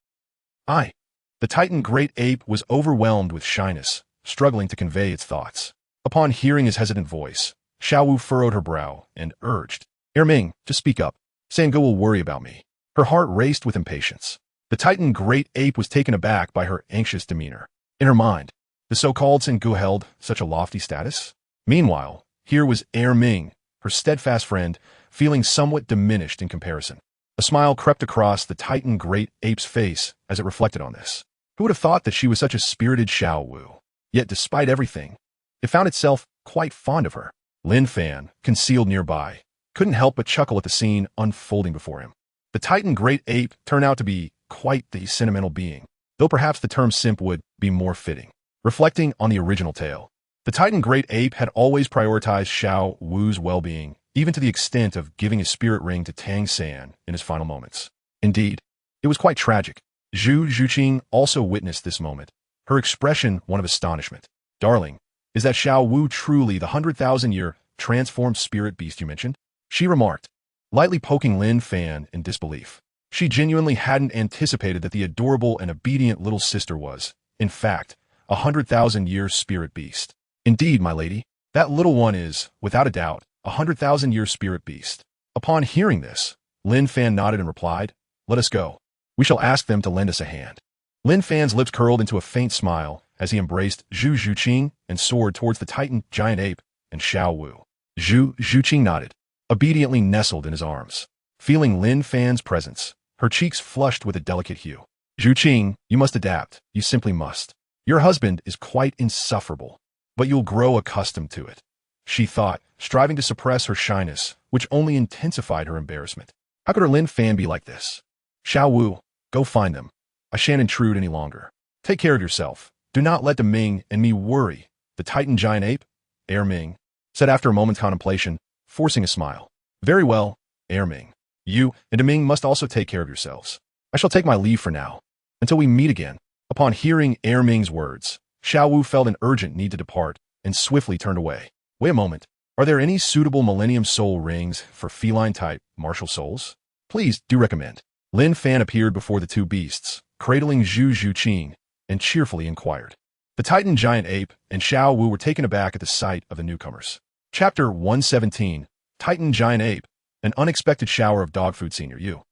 I. The Titan great ape was overwhelmed with shyness, struggling to convey its thoughts. Upon hearing his hesitant voice, Xiao Wu furrowed her brow and urged, Erming, just speak up. Sangu will worry about me. Her heart raced with impatience. The Titan great ape was taken aback by her anxious demeanor. In her mind, the so-called Sangu held such a lofty status? Meanwhile, here was Erming, her steadfast friend, feeling somewhat diminished in comparison. A smile crept across the Titan great ape's face as it reflected on this. Who would have thought that she was such a spirited Xiao Wu? Yet despite everything, it found itself quite fond of her. Lin Fan, concealed nearby, couldn't help but chuckle at the scene unfolding before him. The Titan great ape turned out to be quite the sentimental being, though perhaps the term simp would be more fitting. Reflecting on the original tale, the Titan great ape had always prioritized Xiao Wu's well-being, even to the extent of giving his spirit ring to Tang San in his final moments. Indeed, it was quite tragic. Zhu Zhuqing also witnessed this moment, her expression one of astonishment. Darling, is that Xiao Wu truly the 100,000-year transformed spirit beast you mentioned? She remarked, lightly poking Lin Fan in disbelief. She genuinely hadn't anticipated that the adorable and obedient little sister was, in fact, a 100,000-year spirit beast. Indeed, my lady, that little one is, without a doubt, a 100,000-year spirit beast. Upon hearing this, Lin Fan nodded and replied, let us go. We shall ask them to lend us a hand. Lin Fan's lips curled into a faint smile as he embraced Zhu Zhuqing and soared towards the Titan giant ape and Xiao Wu. Zhu Zhuqing nodded, obediently nestled in his arms. Feeling Lin Fan's presence, her cheeks flushed with a delicate hue. Zhuqing, you must adapt. You simply must. Your husband is quite insufferable, but you'll grow accustomed to it, she thought, striving to suppress her shyness, which only intensified her embarrassment. How could her Lin Fan be like this? Xiao Wu, go find them. I shan't intrude any longer. Take care of yourself. Do not let the Ming and me worry. The Titan giant ape? Air Ming said after a moment's contemplation, forcing a smile. Very well, Air Ming. You and Ming must also take care of yourselves. I shall take my leave for now, until we meet again. Upon hearing Air Ming's words, Xiao Wu felt an urgent need to depart and swiftly turned away. Wait a moment. Are there any suitable Millennium Soul rings for feline-type martial souls? Please do recommend. Lin Fan appeared before the two beasts, cradling Zhu Zhuqing, and cheerfully inquired. The Titan giant ape and Xiao Wu were taken aback at the sight of the newcomers. Chapter 117, Titan giant ape, an unexpected shower of dog food. Senior Yu.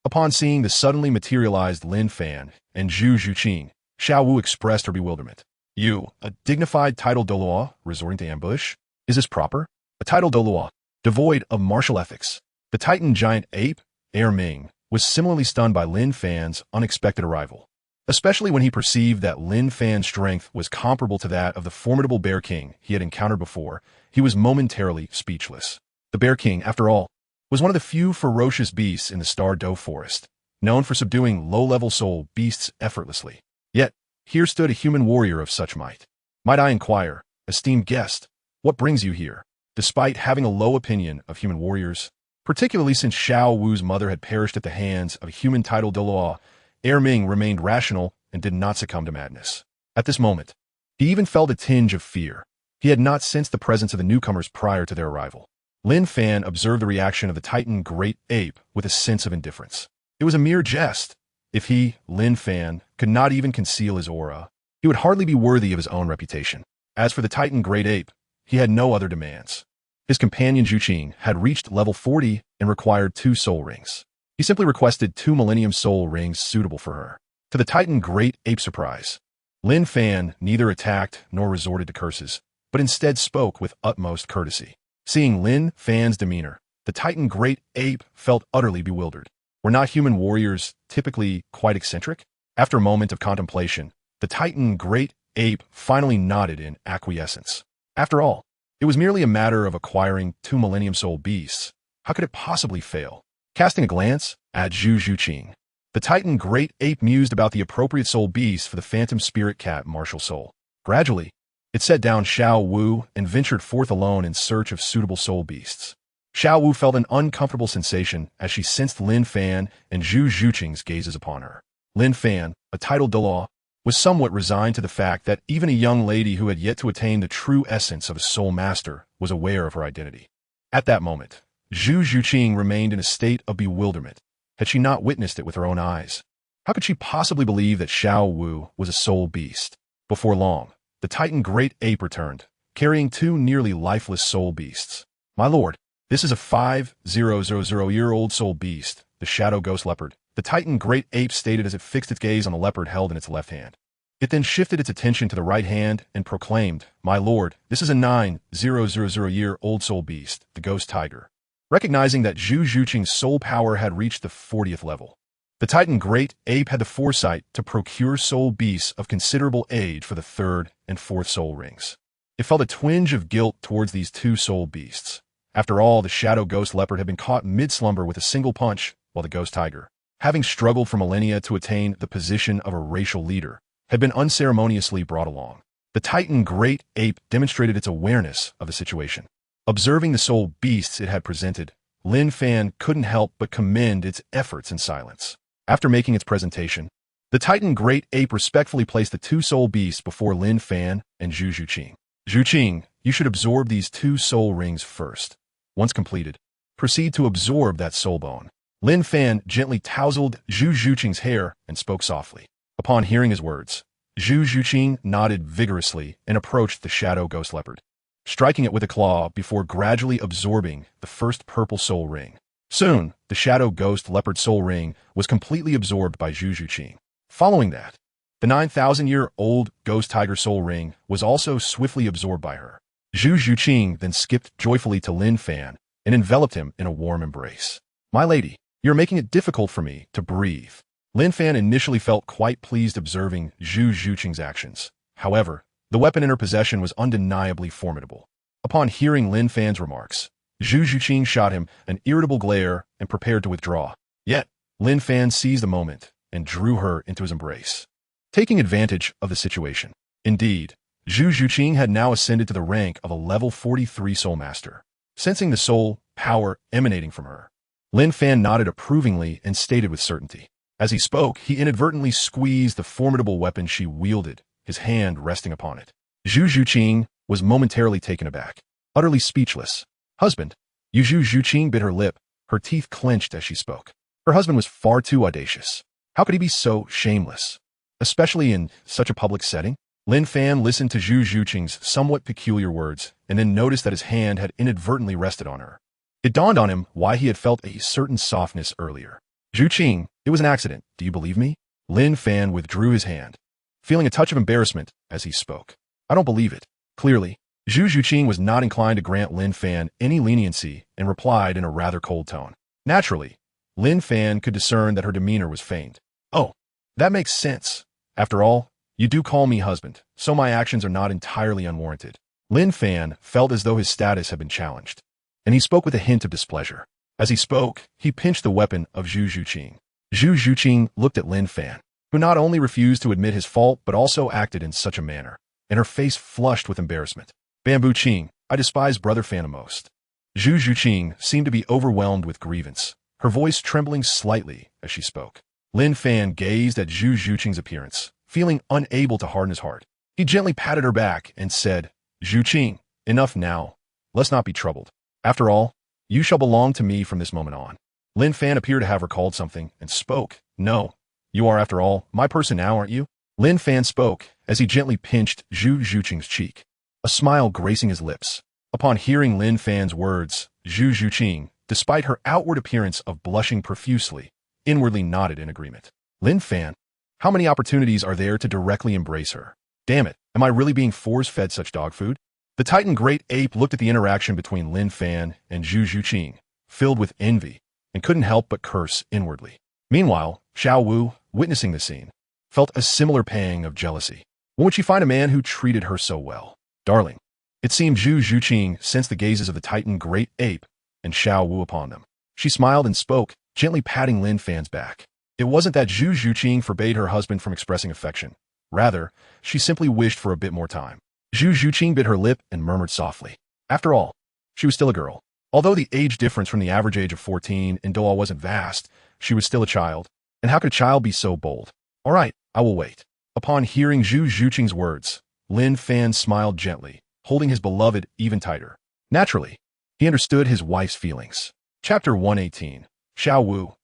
Upon seeing the suddenly materialized Lin Fan and Zhu Zhuqing, Xiao Wu expressed her bewilderment. You, a dignified title Douluo, resorting to ambush? Is this proper? A title Douluo, devoid of martial ethics. The Titan giant ape, Air Ming, was similarly stunned by Lin Fan's unexpected arrival. Especially when he perceived that Lin Fan's strength was comparable to that of the formidable Bear King he had encountered before, he was momentarily speechless. The Bear King, after all, was one of the few ferocious beasts in the Star Dou forest, known for subduing low-level soul beasts effortlessly. Yet, here stood a human warrior of such might. Might I inquire, esteemed guest, what brings you here? Despite having a low opinion of human warriors, particularly since Xiao Wu's mother had perished at the hands of a human title Douluo, Air Ming remained rational and did not succumb to madness. At this moment, he even felt a tinge of fear. He had not sensed the presence of the newcomers prior to their arrival. Lin Fan observed the reaction of the Titan great ape with a sense of indifference. It was a mere jest. If he, Lin Fan, could not even conceal his aura, he would hardly be worthy of his own reputation. As for the Titan great ape, he had no other demands. His companion Zhuqing had reached level 40 and required 2 soul rings. He simply requested 2 Millennium Soul rings suitable for her. To the Titan great ape's surprise, Lin Fan neither attacked nor resorted to curses, but instead spoke with utmost courtesy. Seeing Lin Fan's demeanor, the Titan great ape felt utterly bewildered. Were not human warriors typically quite eccentric? After a moment of contemplation, the Titan great ape finally nodded in acquiescence. After all, it was merely a matter of acquiring 2 Millennium Soul beasts. How could it possibly fail? Casting a glance at Zhu Zhuqing, the Titan great ape mused about the appropriate soul beast for the phantom spirit cat martial soul. Gradually, it set down Xiao Wu and ventured forth alone in search of suitable soul beasts. Xiao Wu felt an uncomfortable sensation as she sensed Lin Fan and Zhu Zhuqing's gazes upon her. Lin Fan, a title Douluo, was somewhat resigned to the fact that even a young lady who had yet to attain the true essence of a soul master was aware of her identity. At that moment, Zhu Zhuqing remained in a state of bewilderment. Had she not witnessed it with her own eyes? How could she possibly believe that Xiao Wu was a soul beast? Before long, the Titan great ape returned, carrying 2 nearly lifeless soul beasts. My lord, this is a 5,000-year-old soul beast, the shadow ghost leopard. The Titan great ape stated as it fixed its gaze on the leopard held in its left hand. It then shifted its attention to the right hand and proclaimed, My lord, this is a 9,000-year-old soul beast, the ghost tiger. Recognizing that Zhu Zhuqing's soul power had reached the 40th level, the Titan great ape had the foresight to procure soul beasts of considerable age for the 3rd and 4th soul rings. It felt a twinge of guilt towards these 2 soul beasts. After all, the shadow ghost leopard had been caught mid-slumber with a single punch, while the ghost tiger, having struggled for millennia to attain the position of a racial leader, had been unceremoniously brought along. The Titan great ape demonstrated its awareness of the situation. Observing the soul beasts it had presented, Lin Fan couldn't help but commend its efforts in silence. After making its presentation, the Titan great ape respectfully placed the 2 soul beasts before Lin Fan and Zhu Zhuqing. Zhuqing, you should absorb these 2 soul rings first. Once completed, proceed to absorb that soul bone. Lin Fan gently tousled Zhu Zhuqing's hair and spoke softly. Upon hearing his words, Zhu Zhuqing nodded vigorously and approached the shadow ghost leopard, striking it with a claw before gradually absorbing the first purple soul ring. Soon, the shadow ghost leopard soul ring was completely absorbed by Zhu Zhuqing. Following that, the 9,000-year-old ghost tiger soul ring was also swiftly absorbed by her. Zhu Zhuqing then skipped joyfully to Lin Fan and enveloped him in a warm embrace. My lady, you're making it difficult for me to breathe. Lin Fan initially felt quite pleased observing Zhu Zhuqing's actions. However, the weapon in her possession was undeniably formidable. Upon hearing Lin Fan's remarks, Zhu Zhuqing shot him an irritable glare and prepared to withdraw. Yet, Lin Fan seized the moment and drew her into his embrace, taking advantage of the situation. Indeed, Zhu Zhuqing had now ascended to the rank of a level 43 soul master. Sensing the soul power emanating from her, Lin Fan nodded approvingly and stated with certainty. As he spoke, he inadvertently squeezed the formidable weapon she wielded, his hand resting upon it. Zhu Zhuqing was momentarily taken aback, utterly speechless. Husband, Zhu Zhuqing bit her lip, her teeth clenched as she spoke. Her husband was far too audacious. How could he be so shameless? Especially in such a public setting? Lin Fan listened to Zhu Zhuqing's somewhat peculiar words and then noticed that his hand had inadvertently rested on her. It dawned on him why he had felt a certain softness earlier. Zhuqing, it was an accident. Do you believe me? Lin Fan withdrew his hand, feeling a touch of embarrassment as he spoke. I don't believe it. Clearly, Zhu Zhuqing was not inclined to grant Lin Fan any leniency and replied in a rather cold tone. Naturally, Lin Fan could discern that her demeanor was feigned. Oh, that makes sense. After all, you do call me husband, so my actions are not entirely unwarranted. Lin Fan felt as though his status had been challenged, and he spoke with a hint of displeasure. As he spoke, he pinched the weapon of Zhu Zhuqing. Zhu Zhuqing looked at Lin Fan, who not only refused to admit his fault but also acted in such a manner, and her face flushed with embarrassment. Bamboo Qing, I despise Brother Fan most. Zhu Zhuqing seemed to be overwhelmed with grievance, her voice trembling slightly as she spoke. Lin Fan gazed at Zhu Zhuqing's appearance, feeling unable to harden his heart. He gently patted her back and said, Zhuqing, enough now. Let's not be troubled. After all, you shall belong to me from this moment on. Lin Fan appeared to have recalled something and spoke. No, you are, after all, my person now, aren't you? Lin Fan spoke as he gently pinched Zhu Zhuqing's cheek, a smile gracing his lips. Upon hearing Lin Fan's words, Zhu Zhuqing, despite her outward appearance of blushing profusely, inwardly nodded in agreement. Lin Fan, how many opportunities are there to directly embrace her? Damn it, am I really being force-fed such dog food? The Titan Great Ape looked at the interaction between Lin Fan and Zhu Zhuqing, filled with envy, and couldn't help but curse inwardly. Meanwhile, Xiao Wu, witnessing the scene, felt a similar pang of jealousy. When would she find a man who treated her so well? Darling. It seemed Zhu Zhuqing sensed the gazes of the Titan Great Ape and Xiao Wu upon them. She smiled and spoke, gently patting Lin Fan's back. It wasn't that Zhu Zhuqing forbade her husband from expressing affection. Rather, she simply wished for a bit more time. Zhu Zhuqing bit her lip and murmured softly. After all, she was still a girl. Although the age difference from the average age of 14 in Douluo wasn't vast, she was still a child. And how could a child be so bold? All right, I will wait. Upon hearing Zhu Zhuqing's words, Lin Fan smiled gently, holding his beloved even tighter. Naturally, he understood his wife's feelings. Chapter 118. Xiao Wu.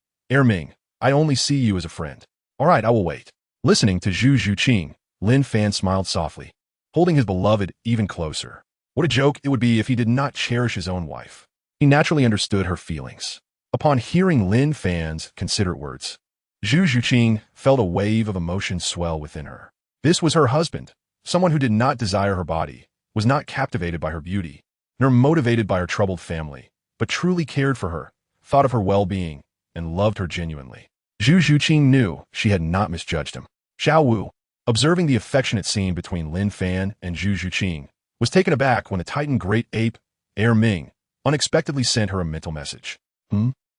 Ming, I only see you as a friend. All right, I will wait. Listening to Zhu Zhuqing, Lin Fan smiled softly, holding his beloved even closer. What a joke it would be if he did not cherish his own wife. He naturally understood her feelings. Upon hearing Lin Fan's considerate words, Zhu Zhuqing felt a wave of emotion swell within her. This was her husband, someone who did not desire her body, was not captivated by her beauty, nor motivated by her troubled family, but truly cared for her, thought of her well-being, and loved her genuinely. Zhu Zhuqing knew she had not misjudged him. Xiao Wu, observing the affectionate scene between Lin Fan and Zhu Zhuqing, was taken aback when the Titan Great Ape, Ming, unexpectedly sent her a mental message.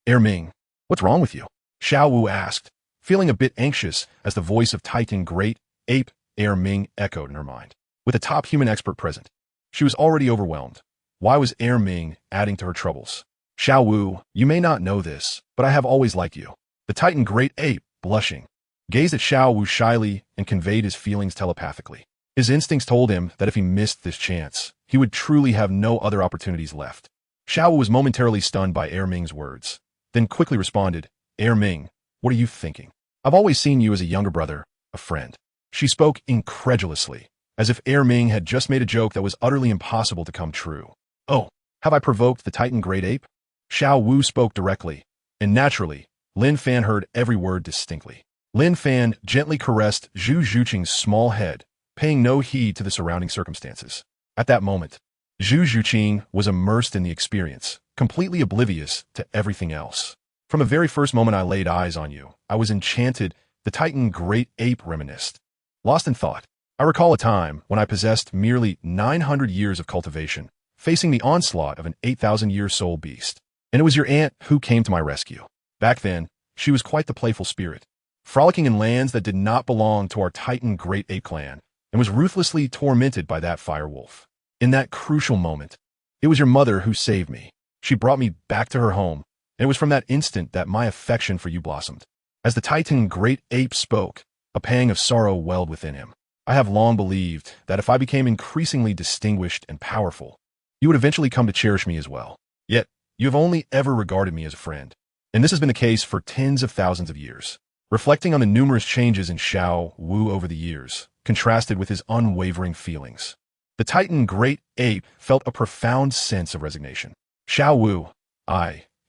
Ming, what's wrong with you? Xiao Wu asked, feeling a bit anxious as the voice of Titan Great Ape, Ming echoed in her mind. With a top human expert present, she was already overwhelmed. Why was Ming adding to her troubles? Xiao Wu, you may not know this, but I have always liked you. The Titan Great Ape, blushing, gazed at Xiao Wu shyly and conveyed his feelings telepathically. His instincts told him that if he missed this chance, he would truly have no other opportunities left. Xiao Wu was momentarily stunned by Ming's words, then quickly responded, Ming, what are you thinking? I've always seen you as a younger brother, a friend. She spoke incredulously, as if Ming had just made a joke that was utterly impossible to come true. Oh, have I provoked the Titan Great Ape? Xiao Wu spoke directly, and naturally, Lin Fan heard every word distinctly. Lin Fan gently caressed Zhu Zhuqing's small head, paying no heed to the surrounding circumstances. At that moment, Zhu Zhuqing was immersed in the experience, completely oblivious to everything else. From the very first moment I laid eyes on you, I was enchanted, the Titan Great Ape reminisced. Lost in thought, I recall a time when I possessed merely 900 years of cultivation, facing the onslaught of an 8,000-year soul beast. And it was your aunt who came to my rescue. Back then, she was quite the playful spirit, frolicking in lands that did not belong to our Titan Great Ape clan, and was ruthlessly tormented by that firewolf. In that crucial moment, it was your mother who saved me. She brought me back to her home, and it was from that instant that my affection for you blossomed. As the Titan Great Ape spoke, a pang of sorrow welled within him. I have long believed that if I became increasingly distinguished and powerful, you would eventually come to cherish me as well. Yet, you have only ever regarded me as a friend, and this has been the case for tens of thousands of years. Reflecting on the numerous changes in Xiao Wu over the years, contrasted with his unwavering feelings, the Titan Great Ape felt a profound sense of resignation. Xiao Wu,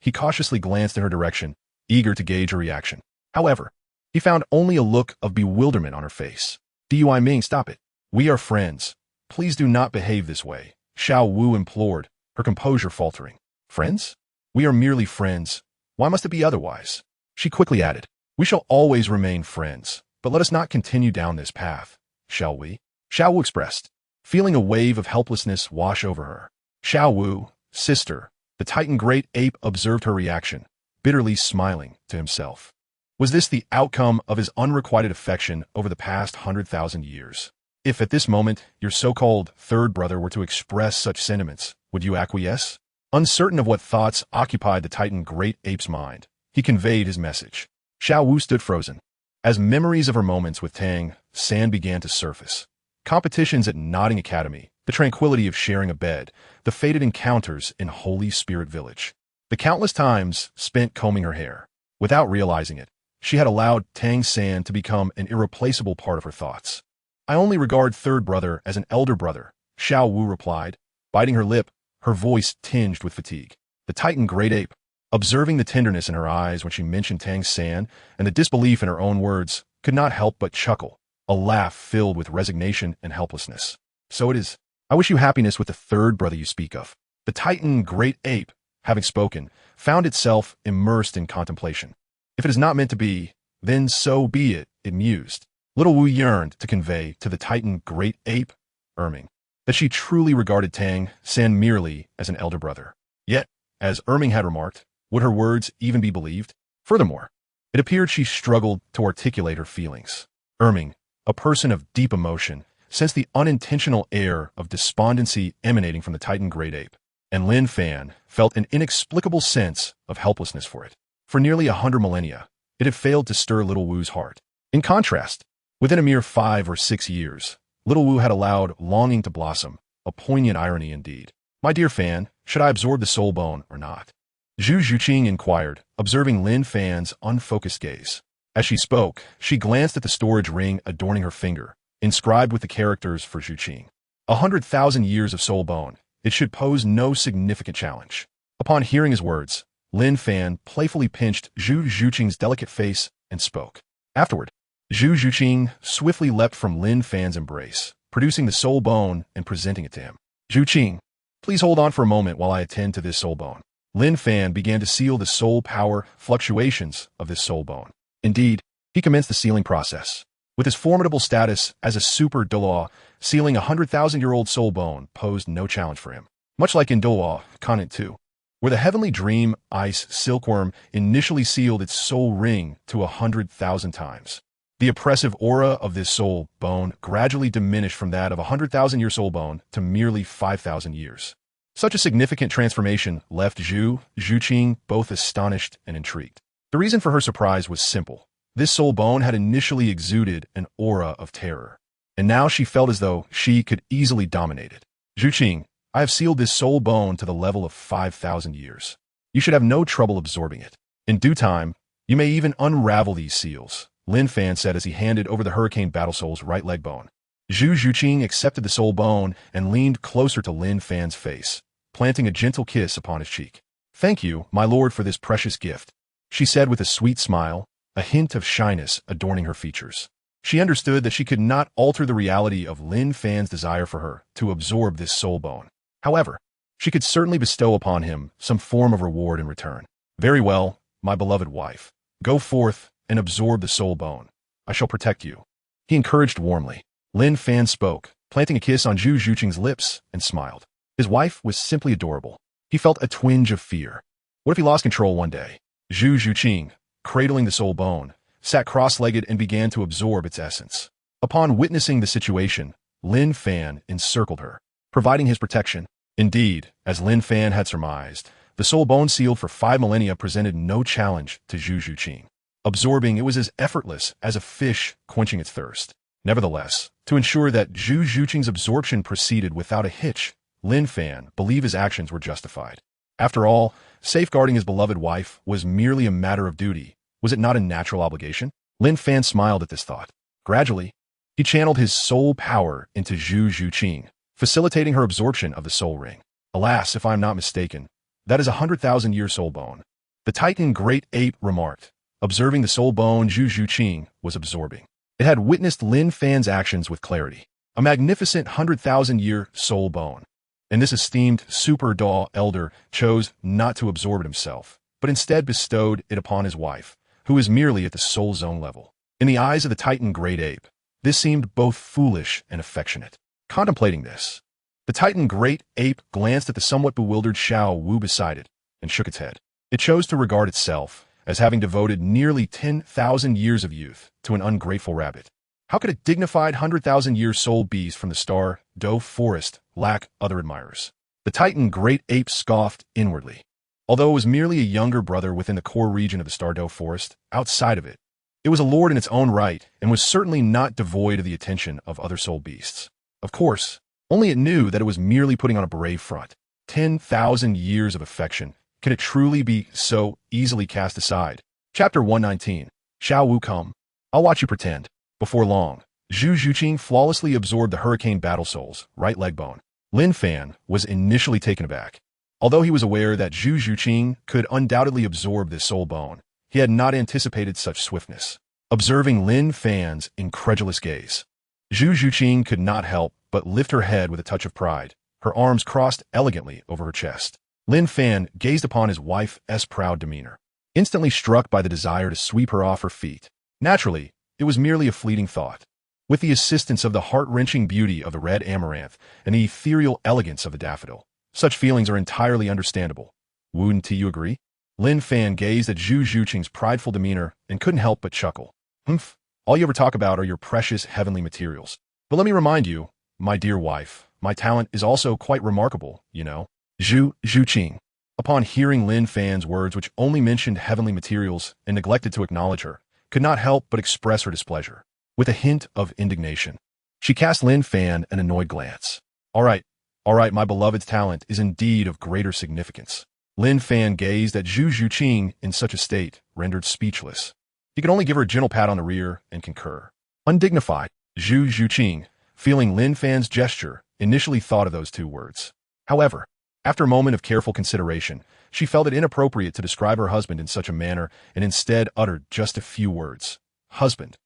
he cautiously glanced in her direction, eager to gauge her reaction. However, he found only a look of bewilderment on her face. Dui Ming, stop it. We are friends. Please do not behave this way, Xiao Wu implored, her composure faltering. Friends? We are merely friends. Why must it be otherwise? She quickly added, we shall always remain friends, but let us not continue down this path, shall we? Xiao Wu expressed, feeling a wave of helplessness wash over her. Xiao Wu, sister, the Titan Great Ape observed her reaction, bitterly smiling to himself. Was this the outcome of his unrequited affection over the past 100,000 years? If at this moment your so-called third brother were to express such sentiments, would you acquiesce? Uncertain of what thoughts occupied the Titan Great Ape's mind, he conveyed his message. Xiao Wu stood frozen. As memories of her moments with Tang San began to surface, competitions at Nodding Academy, the tranquility of sharing a bed, the fated encounters in Holy Spirit Village, the countless times spent combing her hair. Without realizing it, she had allowed Tang San to become an irreplaceable part of her thoughts. I only regard third brother as an elder brother, Xiao Wu replied, biting her lip, her voice tinged with fatigue. The Titan Great Ape, observing the tenderness in her eyes when she mentioned Tang San and the disbelief in her own words, could not help but chuckle, a laugh filled with resignation and helplessness. So it is. I wish you happiness with the third brother you speak of. The Titan Great Ape, having spoken, found itself immersed in contemplation. If it is not meant to be, then so be it, it mused. Little Wu yearned to convey to the Titan Great Ape, Erming, that she truly regarded Tang San merely as an elder brother. Yet, as Erming had remarked, would her words even be believed? Furthermore, it appeared she struggled to articulate her feelings. Erming, a person of deep emotion, sensed the unintentional air of despondency emanating from the Titan Great Ape, and Lin Fan felt an inexplicable sense of helplessness for it. For nearly 100 millennia, it had failed to stir Little Wu's heart. In contrast, within a mere 5 or 6 years, Little Wu had allowed longing to blossom, a poignant irony indeed. My dear Fan, should I absorb the soul bone or not? Zhu Zhuqing inquired, observing Lin Fan's unfocused gaze. As she spoke, she glanced at the storage ring adorning her finger, inscribed with the characters for Zhuqing. 100,000 years of soul bone, it should pose no significant challenge. Upon hearing his words, Lin Fan playfully pinched Zhu Zhuqing's delicate face and spoke. Afterward, Zhu Zhuqing swiftly leapt from Lin Fan's embrace, producing the soul bone and presenting it to him. Zhuqing, please hold on for a moment while I attend to this soul bone. Lin Fan began to seal the soul power fluctuations of this soul bone. Indeed, he commenced the sealing process. With his formidable status as a super Douluo, sealing a 100,000-year-old soul bone posed no challenge for him. Much like in Douluo Continent 2, where the heavenly dream ice silkworm initially sealed its soul ring to 100,000 times. The oppressive aura of this soul bone gradually diminished from that of a 100,000-year soul bone to merely 5,000 years. Such a significant transformation left Zhu Zhuqing both astonished and intrigued. The reason for her surprise was simple. This soul bone had initially exuded an aura of terror, and now she felt as though she could easily dominate it. Zhuqing, I have sealed this soul bone to the level of 5,000 years. You should have no trouble absorbing it. In due time, you may even unravel these seals, Lin Fan said as he handed over the Hurricane Battle Soul's right leg bone. Zhu Zhuqing accepted the soul bone and leaned closer to Lin Fan's face, planting a gentle kiss upon his cheek. Thank you, my lord, for this precious gift, she said with a sweet smile, a hint of shyness adorning her features. She understood that she could not alter the reality of Lin Fan's desire for her to absorb this soul bone. However, she could certainly bestow upon him some form of reward in return. Very well, my beloved wife. Go forth and absorb the soul bone. I shall protect you. He encouraged warmly. Lin Fan spoke, planting a kiss on Zhu Zhuqing's lips, and smiled. His wife was simply adorable. He felt a twinge of fear. What if he lost control one day? Zhu Zhuqing, cradling the soul bone, sat cross-legged and began to absorb its essence. Upon witnessing the situation, Lin Fan encircled her, providing his protection. Indeed, as Lin Fan had surmised, the soul bone sealed for 5 millennia presented no challenge to Zhu Zhuqing. Absorbing, it was as effortless as a fish quenching its thirst. Nevertheless, to ensure that Zhu Zhuqing's absorption proceeded without a hitch, Lin Fan believed his actions were justified. After all, safeguarding his beloved wife was merely a matter of duty. Was it not a natural obligation? Lin Fan smiled at this thought. Gradually, he channeled his soul power into Zhu Zhuqing, facilitating her absorption of the soul ring. Alas, if I am not mistaken, that is a 100,000-year soul bone. The Titan Great Ape remarked, observing the soul bone Zhu Zhuqing was absorbing. It had witnessed Lin Fan's actions with clarity. A magnificent 100,000-year soul bone. And this esteemed Super Dao elder chose not to absorb it himself, but instead bestowed it upon his wife, who was merely at the soul zone level. In the eyes of the Titan Great Ape, this seemed both foolish and affectionate. Contemplating this, the Titan Great Ape glanced at the somewhat bewildered Xiao Wu beside it and shook its head. It chose to regard itself as having devoted nearly 10,000 years of youth to an ungrateful rabbit. How could a dignified 100,000-year soul beast from the Star Dou forest lack other admirers? The Titan Great Ape scoffed inwardly. Although it was merely a younger brother within the core region of the Star Dou forest, outside of it, it was a lord in its own right and was certainly not devoid of the attention of other soul beasts. Of course, only it knew that it was merely putting on a brave front. 10,000 years of affection. Can it truly be so easily cast aside? Chapter 119. Xiao Wu, come. I'll watch you pretend. Before long, Zhu Zhuqing flawlessly absorbed the Hurricane Battle Soul's right leg bone. Lin Fan was initially taken aback. Although he was aware that Zhu Zhuqing could undoubtedly absorb this soul bone, he had not anticipated such swiftness. Observing Lin Fan's incredulous gaze, Zhu Zhuqing could not help but lift her head with a touch of pride, her arms crossed elegantly over her chest. Lin Fan gazed upon his wife's proud demeanor, instantly struck by the desire to sweep her off her feet. Naturally, it was merely a fleeting thought. With the assistance of the heart-wrenching beauty of the red amaranth and the ethereal elegance of the daffodil, such feelings are entirely understandable. Wouldn't you agree? Lin Fan gazed at Zhu Zhuqing's prideful demeanor and couldn't help but chuckle. Humph, all you ever talk about are your precious heavenly materials. But let me remind you, my dear wife, my talent is also quite remarkable, you know. Zhu Zhuqing, upon hearing Lin Fan's words which only mentioned heavenly materials and neglected to acknowledge her, could not help but express her displeasure. With a hint of indignation, she cast Lin Fan an annoyed glance. All right, my beloved's talent is indeed of greater significance. Lin Fan gazed at Zhu Zhuqing in such a state, rendered speechless. He could only give her a gentle pat on the rear and concur. Undignified, Zhu Zhuqing, feeling Lin Fan's gesture, initially thought of those 2 words. However, after a moment of careful consideration, she felt it inappropriate to describe her husband in such a manner and instead uttered just a few words. Husband.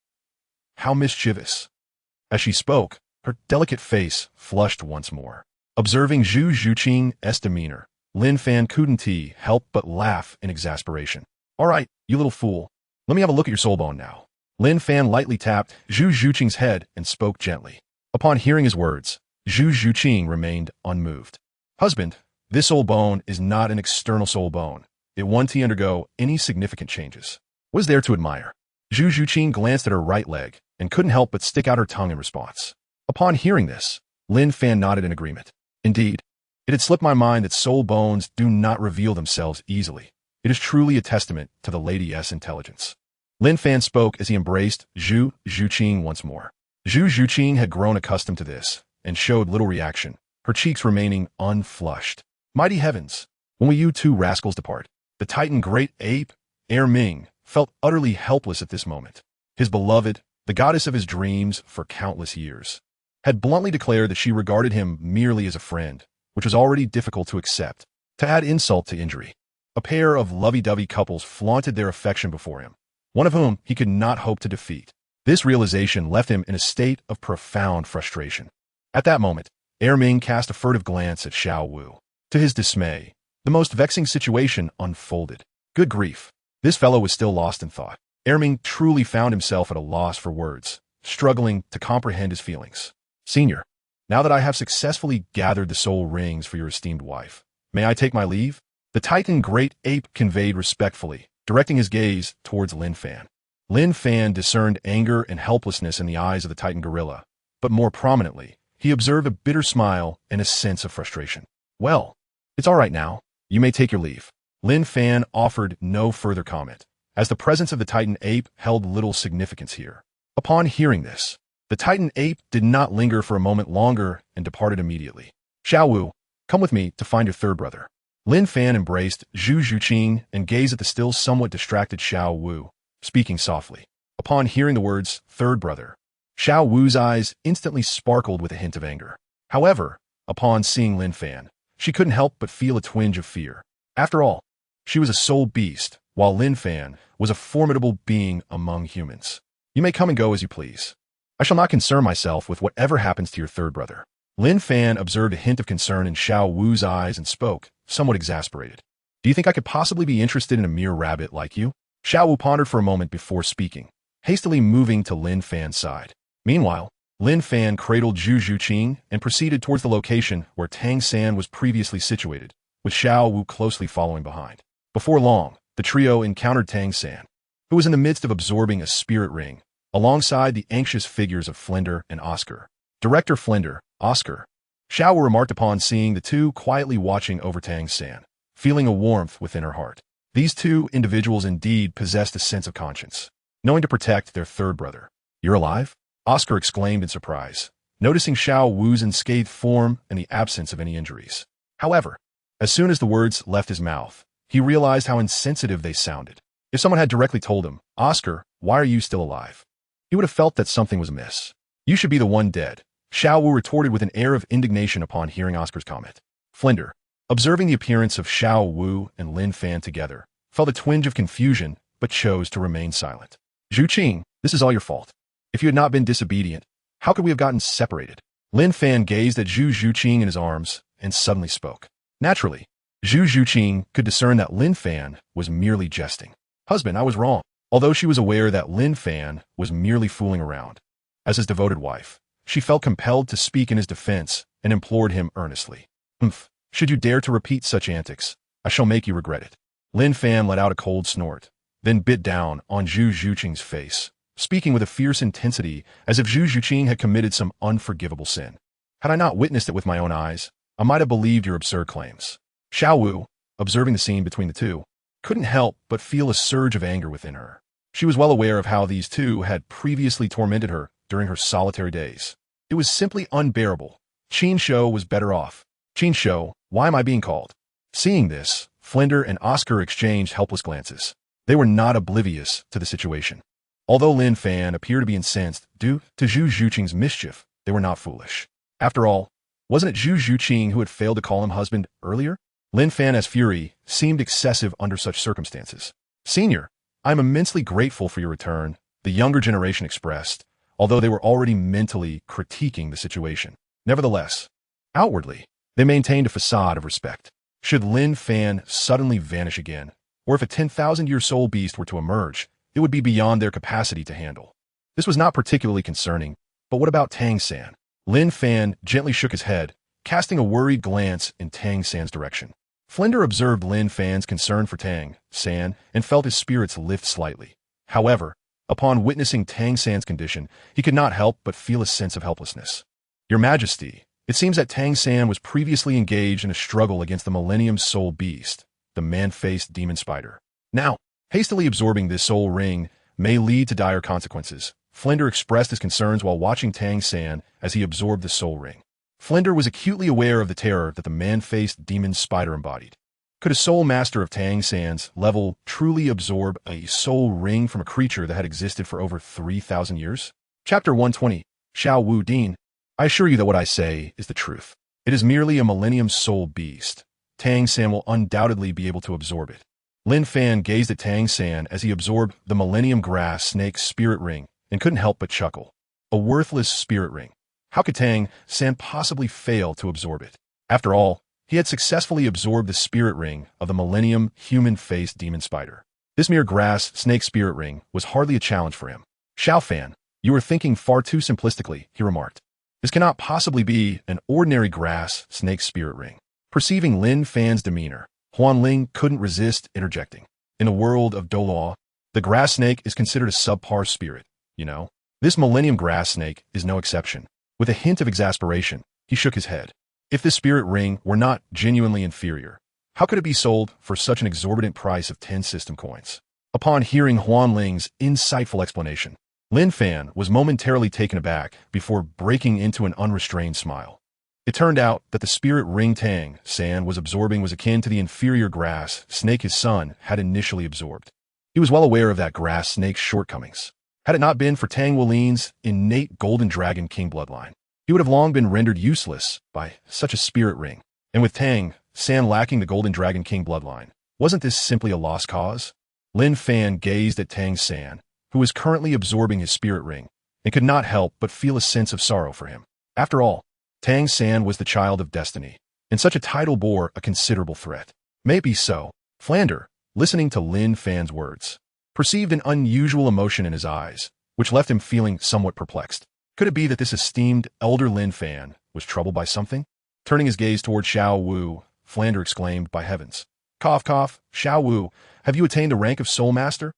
How mischievous. As she spoke, her delicate face flushed once more. Observing Zhu Zhuqing's demeanor, Lin Fan couldn't help but laugh in exasperation. All right, you little fool. Let me have a look at your soul bone now. Lin Fan lightly tapped Zhu Zhuqing's head and spoke gently. Upon hearing his words, Zhu Zhuqing remained unmoved. Husband, this soul bone is not an external soul bone. It won't undergo any significant changes. What is there to admire? Zhu Zhuqing glanced at her right leg and couldn't help but stick out her tongue in response. Upon hearing this, Lin Fan nodded in agreement. Indeed, it had slipped my mind that soul bones do not reveal themselves easily. It is truly a testament to the lady's intelligence. Lin Fan spoke as he embraced Zhu Zhuqing once more. Zhu Zhuqing had grown accustomed to this and showed little reaction, her cheeks remaining unflushed. Mighty heavens, when will you 2 rascals depart? The Titan Great Ape, Ming, felt utterly helpless at this moment. His beloved, the goddess of his dreams for countless years, had bluntly declared that she regarded him merely as a friend, which was already difficult to accept. To add insult to injury, a pair of lovey-dovey couples flaunted their affection before him, one of whom he could not hope to defeat. This realization left him in a state of profound frustration. At that moment, Ming cast a furtive glance at Xiao Wu. To his dismay, the most vexing situation unfolded. Good grief, this fellow was still lost in thought. Ming truly found himself at a loss for words, struggling to comprehend his feelings. Senior, now that I have successfully gathered the soul rings for your esteemed wife, may I take my leave? The Titan Great Ape conveyed respectfully, directing his gaze towards Lin Fan. Lin Fan discerned anger and helplessness in the eyes of the Titan gorilla, but more prominently, he observed a bitter smile and a sense of frustration. Well, it's all right now. You may take your leave. Lin Fan offered no further comment, as the presence of the Titan ape held little significance here. Upon hearing this, the Titan ape did not linger for a moment longer and departed immediately. Xiao Wu, come with me to find your third brother. Lin Fan embraced Zhu Zhuqing and gazed at the still somewhat distracted Xiao Wu, speaking softly. Upon hearing the words, third brother, Xiao Wu's eyes instantly sparkled with a hint of anger. However, upon seeing Lin Fan, she couldn't help but feel a twinge of fear. After all, she was a soul beast, while Lin Fan was a formidable being among humans. You may come and go as you please. I shall not concern myself with whatever happens to your third brother. Lin Fan observed a hint of concern in Xiao Wu's eyes and spoke, somewhat exasperated. Do you think I could possibly be interested in a mere rabbit like you? Xiao Wu pondered for a moment before speaking, hastily moving to Lin Fan's side. Meanwhile, Lin Fan cradled Zhu Zhuqing and proceeded towards the location where Tang San was previously situated, with Xiao Wu closely following behind. Before long, the trio encountered Tang San, who was in the midst of absorbing a spirit ring, alongside the anxious figures of Flinder and Oscar. Director Flinder, Oscar. Xiao Wu remarked upon seeing the two quietly watching over Tang San, feeling a warmth within her heart. These two individuals indeed possessed a sense of conscience, knowing to protect their third brother. You're alive? Oscar exclaimed in surprise, noticing Xiao Wu's unscathed form and the absence of any injuries. However, as soon as the words left his mouth, he realized how insensitive they sounded. If someone had directly told him, Oscar, why are you still alive? He would have felt that something was amiss. You should be the one dead, Xiao Wu retorted with an air of indignation upon hearing Oscar's comment. Flinder, observing the appearance of Xiao Wu and Lin Fan together, felt a twinge of confusion, but chose to remain silent. Zhuqing, this is all your fault. If you had not been disobedient, how could we have gotten separated? Lin Fan gazed at Zhu Zhuqing in his arms and suddenly spoke. Naturally, Zhu Zhuqing could discern that Lin Fan was merely jesting. Husband, I was wrong. Although she was aware that Lin Fan was merely fooling around, as his devoted wife, she felt compelled to speak in his defense and implored him earnestly. Should you dare to repeat such antics, I shall make you regret it. Lin Fan let out a cold snort, then bit down on Zhu Zhuqing's face, speaking with a fierce intensity as if Zhu Zhuqing had committed some unforgivable sin. Had I not witnessed it with my own eyes, I might have believed your absurd claims. Xiao Wu, observing the scene between the two, couldn't help but feel a surge of anger within her. She was well aware of how these two had previously tormented her during her solitary days. It was simply unbearable. Qian Shou was better off. Qian Shou, why am I being called? Seeing this, Flinder and Oscar exchanged helpless glances. They were not oblivious to the situation. Although Lin Fan appeared to be incensed due to Zhu Zhuqing's mischief, they were not foolish. After all, wasn't it Zhu Zhuqing who had failed to call him husband earlier? Lin Fan's fury seemed excessive under such circumstances. Senior, I am immensely grateful for your return, the younger generation expressed, although they were already mentally critiquing the situation. Nevertheless, outwardly, they maintained a facade of respect. Should Lin Fan suddenly vanish again, or if a 10,000-year soul beast were to emerge, it would be beyond their capacity to handle. This was not particularly concerning, but what about Tang San? Lin Fan gently shook his head, casting a worried glance in Tang San's direction. Flinder observed Lin Fan's concern for Tang San and felt his spirits lift slightly. However, upon witnessing Tang San's condition, he could not help but feel a sense of helplessness. Your Majesty, it seems that Tang San was previously engaged in a struggle against the Millennium Soul Beast, the man-faced demon spider. Now, hastily absorbing this soul ring may lead to dire consequences. Flinder expressed his concerns while watching Tang San as he absorbed the soul ring. Flinder was acutely aware of the terror that the man-faced demon spider embodied. Could a soul master of Tang San's level truly absorb a soul ring from a creature that had existed for over 3,000 years? Chapter 120, Xiao Wu Din. I assure you that what I say is the truth. It is merely a Millennium Soul Beast. Tang San will undoubtedly be able to absorb it. Lin Fan gazed at Tang San as he absorbed the Millennium Grass Snake's spirit ring and couldn't help but chuckle. A worthless spirit ring. How could Tang San possibly fail to absorb it? After all, he had successfully absorbed the spirit ring of the Millennium human-faced demon spider. This mere grass snake spirit ring was hardly a challenge for him. Xiao Fan, you are thinking far too simplistically, he remarked. This cannot possibly be an ordinary grass snake spirit ring. Perceiving Lin Fan's demeanor, Huan Ling couldn't resist interjecting. In the world of Douluo, the grass snake is considered a subpar spirit, you know? This millennium grass snake is no exception. With a hint of exasperation, he shook his head. If this spirit ring were not genuinely inferior, how could it be sold for such an exorbitant price of 10 system coins? Upon hearing Huan Ling's insightful explanation, Lin Fan was momentarily taken aback before breaking into an unrestrained smile. It turned out that the spirit ring Tang San was absorbing was akin to the inferior grass snake his son had initially absorbed. He was well aware of that grass snake's shortcomings. Had it not been for Tang Wulin's innate Golden Dragon King bloodline, he would have long been rendered useless by such a spirit ring. And with Tang San lacking the Golden Dragon King bloodline, wasn't this simply a lost cause? Lin Fan gazed at Tang San, who was currently absorbing his spirit ring, and could not help but feel a sense of sorrow for him. After all, Tang San was the child of destiny, and such a title bore a considerable threat. Maybe so. Flander, listening to Lin Fan's words, perceived an unusual emotion in his eyes, which left him feeling somewhat perplexed. Could it be that this esteemed elder Lin Fan was troubled by something? Turning his gaze toward Xiao Wu, Flander exclaimed, "By heavens! Cough, cough, Xiao Wu, have you attained the rank of Soul Master?"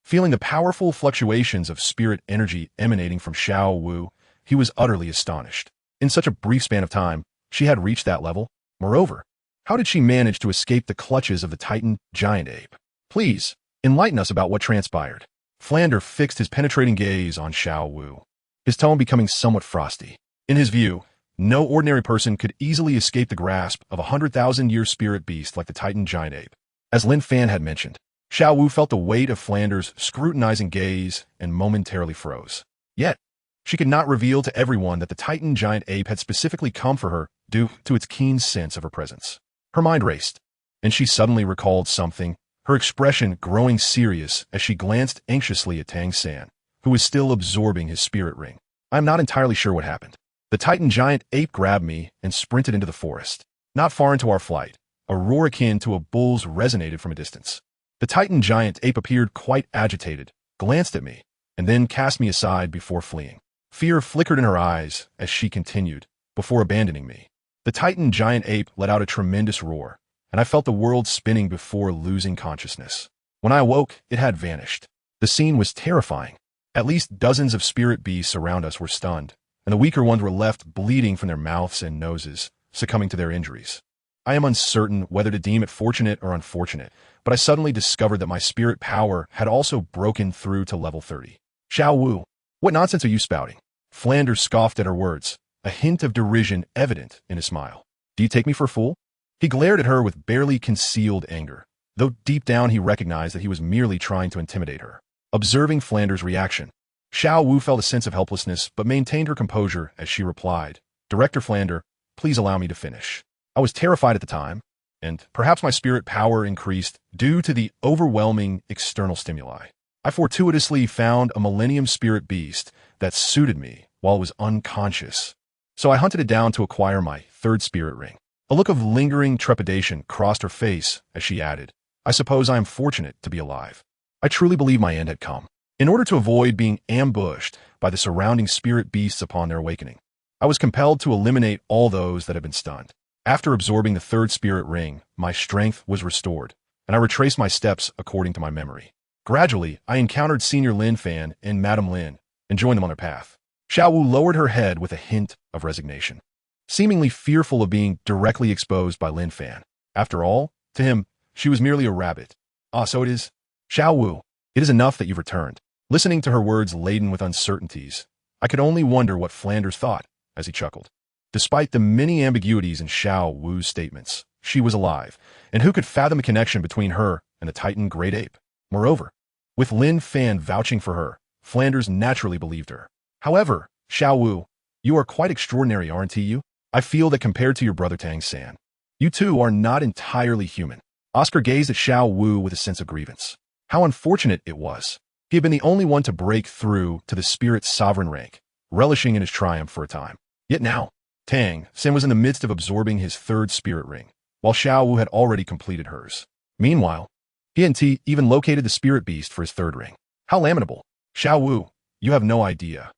Feeling the powerful fluctuations of spirit energy emanating from Xiao Wu, he was utterly astonished. In such a brief span of time, she had reached that level. Moreover, how did she manage to escape the clutches of the Titan giant ape? Please, enlighten us about what transpired. Flander fixed his penetrating gaze on Xiao Wu, his tone becoming somewhat frosty. In his view, no ordinary person could easily escape the grasp of a 100,000-year spirit beast like the Titan giant ape. As Lin Fan had mentioned, Xiao Wu felt the weight of Flander's scrutinizing gaze and momentarily froze. Yet, she could not reveal to everyone that the Titan giant ape had specifically come for her due to its keen sense of her presence. Her mind raced, and she suddenly recalled something, her expression growing serious as she glanced anxiously at Tang San, who was still absorbing his spirit ring. I am not entirely sure what happened. The Titan giant ape grabbed me and sprinted into the forest. Not far into our flight, a roar akin to a bull's resonated from a distance. The Titan giant ape appeared quite agitated, glanced at me, and then cast me aside before fleeing. Fear flickered in her eyes as she continued, before abandoning me. The Titan giant ape let out a tremendous roar, and I felt the world spinning before losing consciousness. When I awoke, it had vanished. The scene was terrifying. At least dozens of spirit beasts around us were stunned, and the weaker ones were left bleeding from their mouths and noses, succumbing to their injuries. I am uncertain whether to deem it fortunate or unfortunate, but I suddenly discovered that my spirit power had also broken through to level 30. Xiao Wu, what nonsense are you spouting? Flander scoffed at her words, a hint of derision evident in his smile. Do you take me for a fool? He glared at her with barely concealed anger, though deep down he recognized that he was merely trying to intimidate her. Observing Flander's reaction, Xiao Wu felt a sense of helplessness but maintained her composure as she replied, "Director Flander, please allow me to finish. I was terrified at the time, and perhaps my spirit power increased due to the overwhelming external stimuli. I fortuitously found a millennium spirit beast that suited me while I was unconscious. So I hunted it down to acquire my third spirit ring." A look of lingering trepidation crossed her face as she added, "I suppose I am fortunate to be alive. I truly believe my end had come. In order to avoid being ambushed by the surrounding spirit beasts upon their awakening, I was compelled to eliminate all those that had been stunned. After absorbing the third spirit ring, my strength was restored, and I retraced my steps according to my memory. Gradually, I encountered Senior Lin Fan and Madame Lin and joined them on their path." Xiao Wu lowered her head with a hint of resignation, seemingly fearful of being directly exposed by Lin Fan. After all, to him, she was merely a rabbit. "Ah, so it is. Xiao Wu, it is enough that you've returned." Listening to her words laden with uncertainties, I could only wonder what Flanders thought as he chuckled. Despite the many ambiguities in Xiao Wu's statements, she was alive, and who could fathom the connection between her and the Titan great ape? Moreover, with Lin Fan vouching for her, Flanders naturally believed her. "However, Xiao Wu, you are quite extraordinary, aren't you? I feel that compared to your brother Tang San, you two are not entirely human." Oscar gazed at Xiao Wu with a sense of grievance. How unfortunate it was. He had been the only one to break through to the spirit's sovereign rank, relishing in his triumph for a time. Yet now, Tang San was in the midst of absorbing his third spirit ring, while Xiao Wu had already completed hers. Meanwhile, he and T even located the spirit beast for his third ring. How lamentable. Xiao Wu, you have no idea.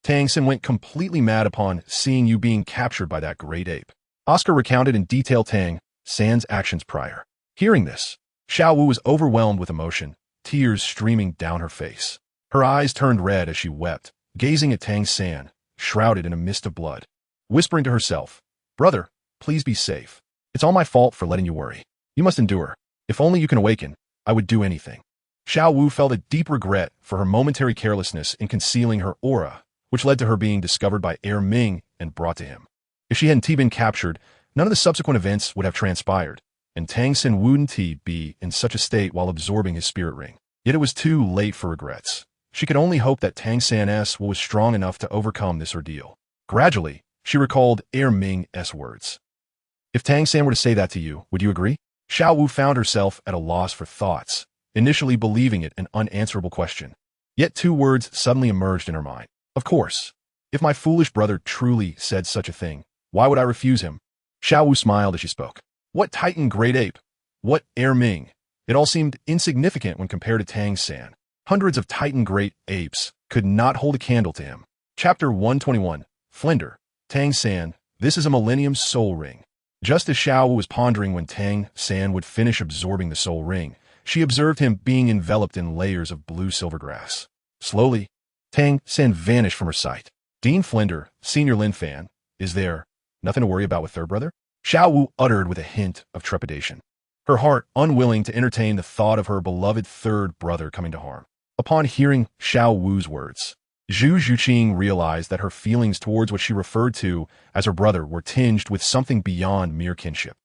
Tang San went completely mad upon seeing you being captured by that great ape. Oscar recounted in detail Tang San's actions prior. Hearing this, Xiao Wu was overwhelmed with emotion, tears streaming down her face. Her eyes turned red as she wept, gazing at Tang San, shrouded in a mist of blood. Whispering to herself, "Brother, please be safe. It's all my fault for letting you worry. You must endure. If only you can awaken, I would do anything." Xiao Wu felt a deep regret for her momentary carelessness in concealing her aura, which led to her being discovered by Heir Ming and brought to him. If she hadn't been captured, none of the subsequent events would have transpired, and Tang San wouldn't be in such a state while absorbing his spirit ring. Yet it was too late for regrets. She could only hope that Tang San's will was strong enough to overcome this ordeal. Gradually, she recalled Heir Ming's words. "If Tang San were to say that to you, would you agree?" Xiao Wu found herself at a loss for thoughts, initially believing it an unanswerable question. Yet two words suddenly emerged in her mind. "Of course. If my foolish brother truly said such a thing, why would I refuse him?" Xiao Wu smiled as she spoke. What Titan Great Ape? What Heir Ming? It all seemed insignificant when compared to Tang San. Hundreds of Titan Great Apes could not hold a candle to him. Chapter 121. Flender. Tang San, this is a Millennium Soul Ring. Just as Xiao Wu was pondering when Tang San would finish absorbing the soul ring, she observed him being enveloped in layers of blue silvergrass. Slowly, Tang San vanished from her sight. "Dean Flender, Senior Lin Fan, is there nothing to worry about with third brother?" Xiao Wu uttered with a hint of trepidation, her heart unwilling to entertain the thought of her beloved third brother coming to harm. Upon hearing Xiao Wu's words, Zhu Zhuqing realized that her feelings towards what she referred to as her brother were tinged with something beyond mere kinship.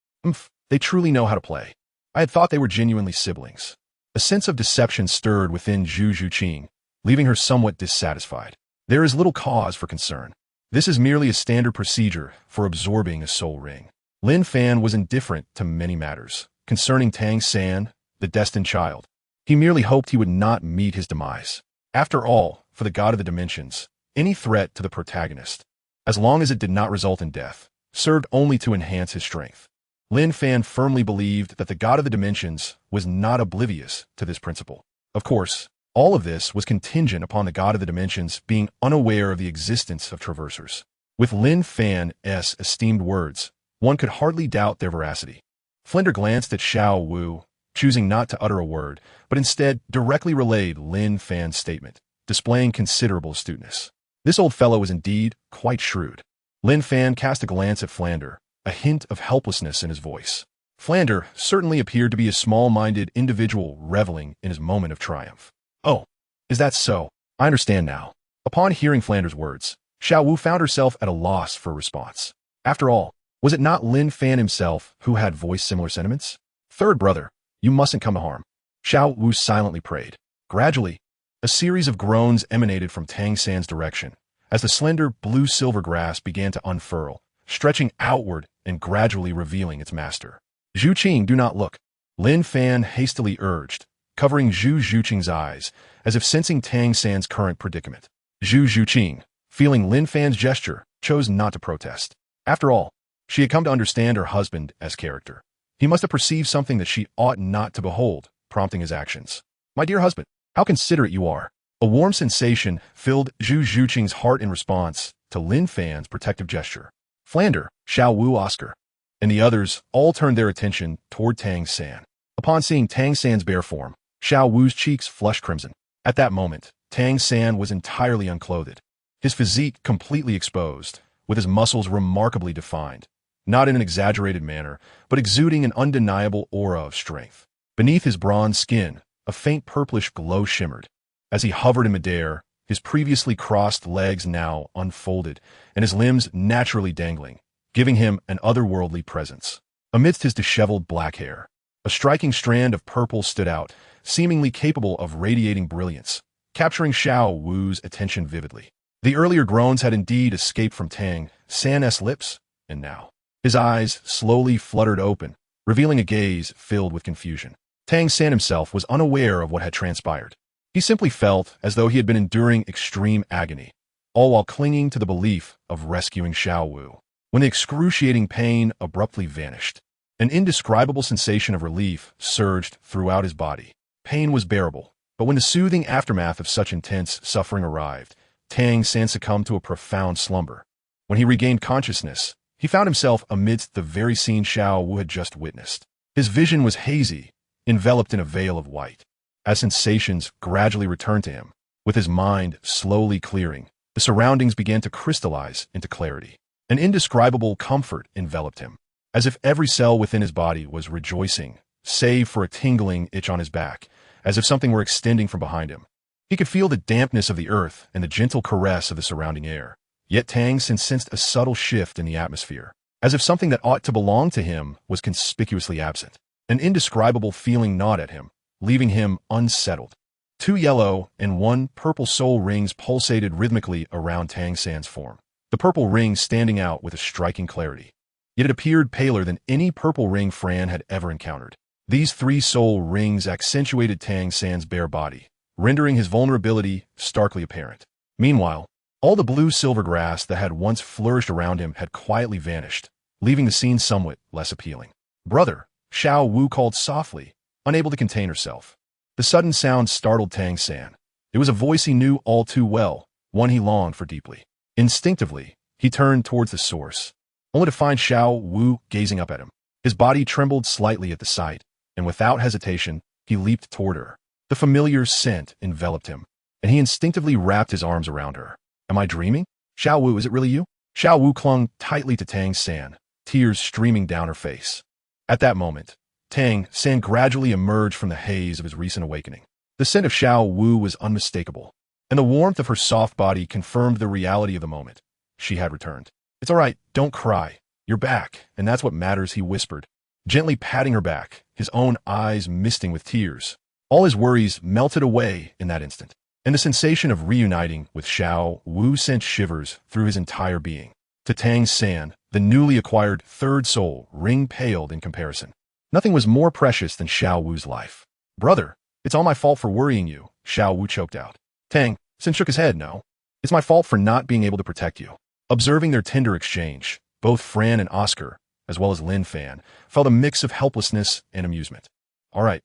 They truly know how to play. I had thought they were genuinely siblings. A sense of deception stirred within Zhu Zhuqing, leaving her somewhat dissatisfied. There is little cause for concern. This is merely a standard procedure for absorbing a soul ring. Lin Fan was indifferent to many matters concerning Tang San, the destined child. He merely hoped he would not meet his demise. After all, for the god of the dimensions, any threat to the protagonist, as long as it did not result in death, served only to enhance his strength. Lin Fan firmly believed that the god of the dimensions was not oblivious to this principle. Of course, all of this was contingent upon the god of the dimensions being unaware of the existence of traversers. With Lin Fan's esteemed words, one could hardly doubt their veracity. Flender glanced at Xiao Wu, choosing not to utter a word, but instead directly relayed Lin Fan's statement, displaying considerable astuteness. This old fellow was indeed quite shrewd. Lin Fan cast a glance at Flander, a hint of helplessness in his voice. Flander certainly appeared to be a small-minded individual reveling in his moment of triumph. "Oh, is that so? I understand now." Upon hearing Flander's words, Xiao Wu found herself at a loss for a response. After all, was it not Lin Fan himself who had voiced similar sentiments? "Third brother, you mustn't come to harm," Xiao Wu silently prayed. Gradually, a series of groans emanated from Tang San's direction, as the slender blue-silver grass began to unfurl, stretching outward and gradually revealing its master. "Zhu Qing, do not look," Lin Fan hastily urged, covering Zhu Zhuqing's eyes, as if sensing Tang San's current predicament. Zhu Zhuqing, feeling Lin Fan's gesture, chose not to protest. After all, she had come to understand her husband as character. He must have perceived something that she ought not to behold, prompting his actions. "My dear husband, how considerate you are." A warm sensation filled Zhu Zhuqing's heart in response to Lin Fan's protective gesture. Flander, Xiao Wu, Oscar, and the others all turned their attention toward Tang San. Upon seeing Tang San's bare form, Xiao Wu's cheeks flushed crimson. At that moment, Tang San was entirely unclothed, his physique completely exposed, with his muscles remarkably defined, not in an exaggerated manner, but exuding an undeniable aura of strength. Beneath his bronze skin, a faint purplish glow shimmered. As he hovered in midair, his previously crossed legs now unfolded, and his limbs naturally dangling, giving him an otherworldly presence. Amidst his disheveled black hair, a striking strand of purple stood out, seemingly capable of radiating brilliance, capturing Xiao Wu's attention vividly. The earlier groans had indeed escaped from Tang San's lips, and now his eyes slowly fluttered open, revealing a gaze filled with confusion. Tang San himself was unaware of what had transpired. He simply felt as though he had been enduring extreme agony, all while clinging to the belief of rescuing Xiao Wu. When the excruciating pain abruptly vanished, an indescribable sensation of relief surged throughout his body. Pain was bearable, but when the soothing aftermath of such intense suffering arrived, Tang San succumbed to a profound slumber. When he regained consciousness, he found himself amidst the very scene Xiao Wu had just witnessed. His vision was hazy, enveloped in a veil of white. As sensations gradually returned to him, with his mind slowly clearing, the surroundings began to crystallize into clarity. An indescribable comfort enveloped him, as if every cell within his body was rejoicing, save for a tingling itch on his back, as if something were extending from behind him. He could feel the dampness of the earth and the gentle caress of the surrounding air. Yet Tang sensed a subtle shift in the atmosphere, as if something that ought to belong to him was conspicuously absent. An indescribable feeling gnawed at him, leaving him unsettled. 2 yellow and 1 purple soul rings pulsated rhythmically around Tang San's form, the purple ring standing out with a striking clarity. Yet it appeared paler than any purple ring Fran had ever encountered. These 3 soul rings accentuated Tang San's bare body, rendering his vulnerability starkly apparent. Meanwhile, all the blue-silver grass that had once flourished around him had quietly vanished, leaving the scene somewhat less appealing. "Brother," Xiao Wu called softly, unable to contain herself. The sudden sound startled Tang San. It was a voice he knew all too well, one he longed for deeply. Instinctively, he turned towards the source, only to find Xiao Wu gazing up at him. His body trembled slightly at the sight, and without hesitation, he leaped toward her. The familiar scent enveloped him, and he instinctively wrapped his arms around her. "Am I dreaming? Xiao Wu, is it really you?" Xiao Wu clung tightly to Tang San, tears streaming down her face. At that moment, Tang San gradually emerged from the haze of his recent awakening. The scent of Xiao Wu was unmistakable, and the warmth of her soft body confirmed the reality of the moment. She had returned. "It's all right, don't cry. You're back, and that's what matters," he whispered, gently patting her back, his own eyes misting with tears. All his worries melted away in that instant, and the sensation of reuniting with Xiao Wu sent shivers through his entire being. To Tang San, the newly acquired 3rd soul ring paled in comparison. Nothing was more precious than Xiao Wu's life. "Brother, it's all my fault for worrying you," Xiao Wu choked out. Tang San shook his head. "No, it's my fault for not being able to protect you." Observing their tender exchange, both Fran and Oscar, as well as Lin Fan, felt a mix of helplessness and amusement. All right,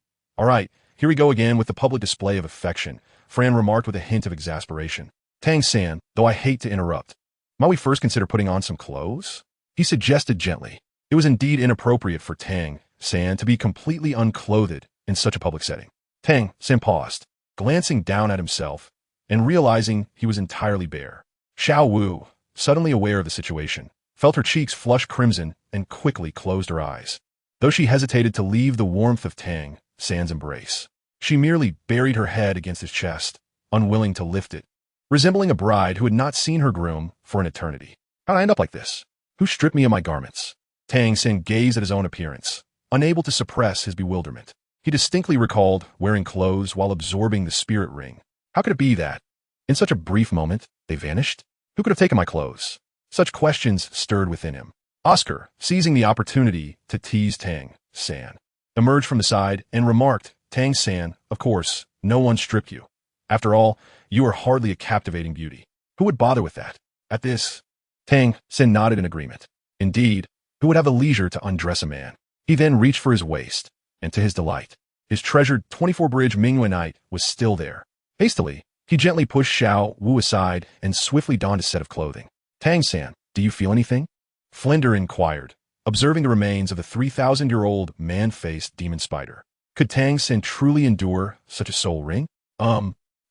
here we go again with the public display of affection," Fran remarked with a hint of exasperation. "Tang San, though I hate to interrupt, might we first consider putting on some clothes?" he suggested gently. It was indeed inappropriate for Tang San to be completely unclothed in such a public setting. Tang San paused, glancing down at himself and realizing he was entirely bare. Xiao Wu, suddenly aware of the situation, felt her cheeks flush crimson and quickly closed her eyes. Though she hesitated to leave the warmth of Tang San's embrace, she merely buried her head against his chest, unwilling to lift it, resembling a bride who had not seen her groom for an eternity. "How'd I end up like this? Who stripped me of my garments?" Tang San gazed at his own appearance, unable to suppress his bewilderment. He distinctly recalled wearing clothes while absorbing the spirit ring. How could it be that, in such a brief moment, they vanished? Who could have taken my clothes? Such questions stirred within him. Oscar, seizing the opportunity to tease Tang San, emerged from the side and remarked, "Tang San, of course, no one stripped you. After all, you are hardly a captivating beauty. Who would bother with that?" At this, Tang San nodded in agreement. Indeed, who would have the leisure to undress a man? He then reached for his waist, and to his delight, his treasured 24-bridge Mingwenite was still there. Hastily, he gently pushed Xiao Wu aside and swiftly donned a set of clothing. "Tang San, do you feel anything?" Flinder inquired, observing the remains of the 3,000-year-old man-faced demon spider. Could Tang San truly endure such a soul ring?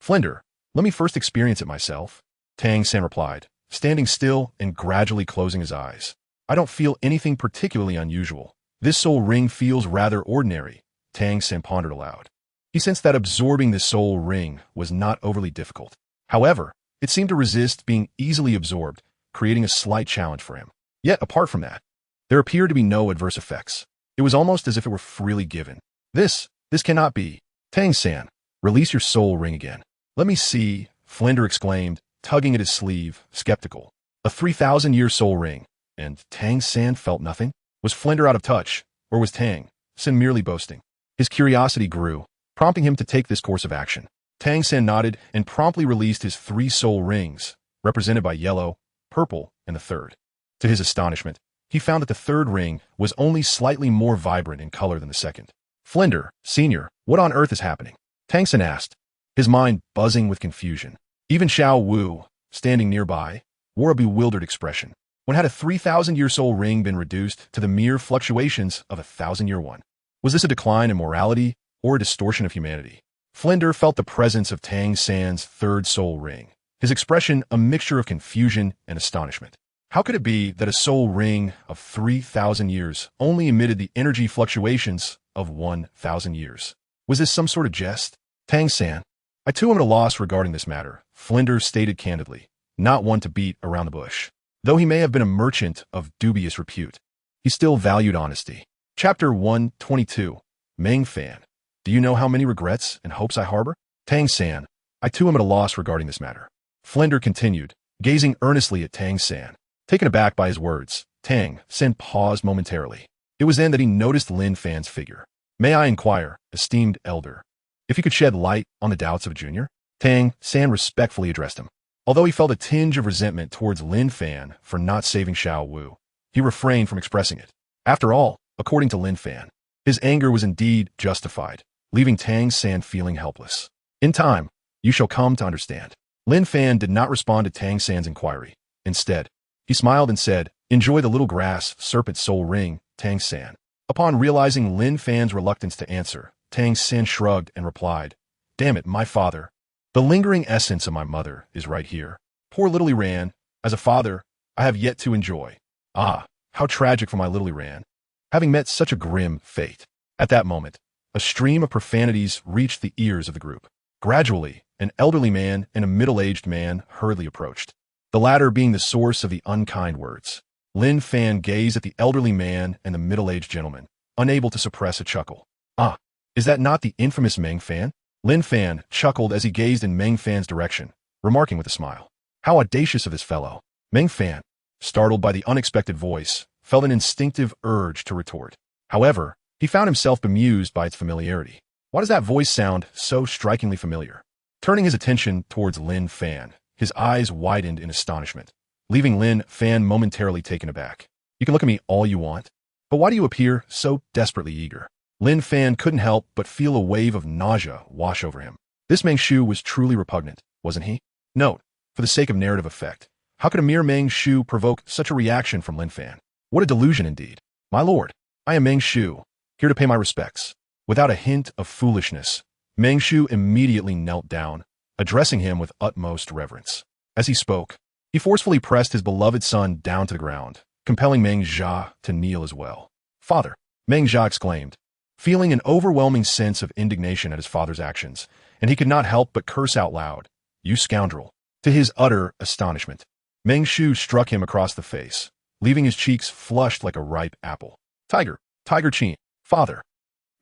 Flinder, let me first experience it myself," Tang San replied, standing still and gradually closing his eyes. "I don't feel anything particularly unusual. This soul ring feels rather ordinary," Tang San pondered aloud. He sensed that absorbing the soul ring was not overly difficult. However, it seemed to resist being easily absorbed, creating a slight challenge for him. Yet, apart from that, there appeared to be no adverse effects. It was almost as if it were freely given. This cannot be. "Tang San, release your soul ring again." "Let me see," Flinder exclaimed, tugging at his sleeve, skeptical. A 3,000-year soul ring, and Tang San felt nothing? Was Flinder out of touch, or was Tang San merely boasting? His curiosity grew, prompting him to take this course of action. Tang San nodded and promptly released his 3 soul rings, represented by yellow, purple, and the 3rd. To his astonishment, he found that the 3rd ring was only slightly more vibrant in color than the 2nd. "Flinder, Senior, what on earth is happening?" Tang San asked, his mind buzzing with confusion. Even Xiao Wu, standing nearby, wore a bewildered expression. When had a 3,000-year soul ring been reduced to the mere fluctuations of a 1,000-year one? Was this a decline in morality or a distortion of humanity? Flinder felt the presence of Tang San's third soul ring, his expression a mixture of confusion and astonishment. How could it be that a soul ring of 3,000 years only emitted the energy fluctuations of 1,000 years? Was this some sort of jest? Tang San, I too am at a loss regarding this matter, Flinder stated candidly, not one to beat around the bush. Though he may have been a merchant of dubious repute, he still valued honesty. Chapter 122. Meng Fan. Do you know how many regrets and hopes I harbor? Tang San, I too am at a loss regarding this matter. Flinder continued, gazing earnestly at Tang San. Taken aback by his words, Tang San paused momentarily. It was then that he noticed Lin Fan's figure. May I inquire, esteemed elder, if you could shed light on the doubts of a junior? Tang San respectfully addressed him. Although he felt a tinge of resentment towards Lin Fan for not saving Xiao Wu, he refrained from expressing it. After all, according to Lin Fan, his anger was indeed justified, leaving Tang San feeling helpless. In time, you shall come to understand. Lin Fan did not respond to Tang San's inquiry. Instead, he smiled and said, enjoy the little grass serpent soul ring, Tang San. Upon realizing Lin Fan's reluctance to answer, Tang San shrugged and replied, damn it, my father. The lingering essence of my mother is right here. Poor little Iran, as a father, I have yet to enjoy. Ah, how tragic for my little Iran, having met such a grim fate. At that moment, a stream of profanities reached the ears of the group. Gradually, an elderly man and a middle-aged man hurriedly approached, the latter being the source of the unkind words. Lin Fan gazed at the elderly man and the middle-aged gentleman, unable to suppress a chuckle. Ah, is that not the infamous Meng Fan? Lin Fan chuckled as he gazed in Meng Fan's direction, remarking with a smile, how audacious of this fellow. Meng Fan, startled by the unexpected voice, felt an instinctive urge to retort. However, he found himself bemused by its familiarity. Why does that voice sound so strikingly familiar? Turning his attention towards Lin Fan, his eyes widened in astonishment, leaving Lin Fan momentarily taken aback. You can look at me all you want, but why do you appear so desperately eager? Lin Fan couldn't help but feel a wave of nausea wash over him. This Meng Shu was truly repugnant, wasn't he? Note, for the sake of narrative effect, how could a mere Meng Shu provoke such a reaction from Lin Fan? What a delusion indeed. My lord, I am Meng Shu, here to pay my respects. Without a hint of foolishness, Meng Shu immediately knelt down, addressing him with utmost reverence. As he spoke, he forcefully pressed his beloved son down to the ground, compelling Meng Jia to kneel as well. Father, Meng Jia exclaimed, feeling an overwhelming sense of indignation at his father's actions, and he could not help but curse out loud, you scoundrel. To his utter astonishment, Meng Shu struck him across the face, leaving his cheeks flushed like a ripe apple. Tiger Qian, father.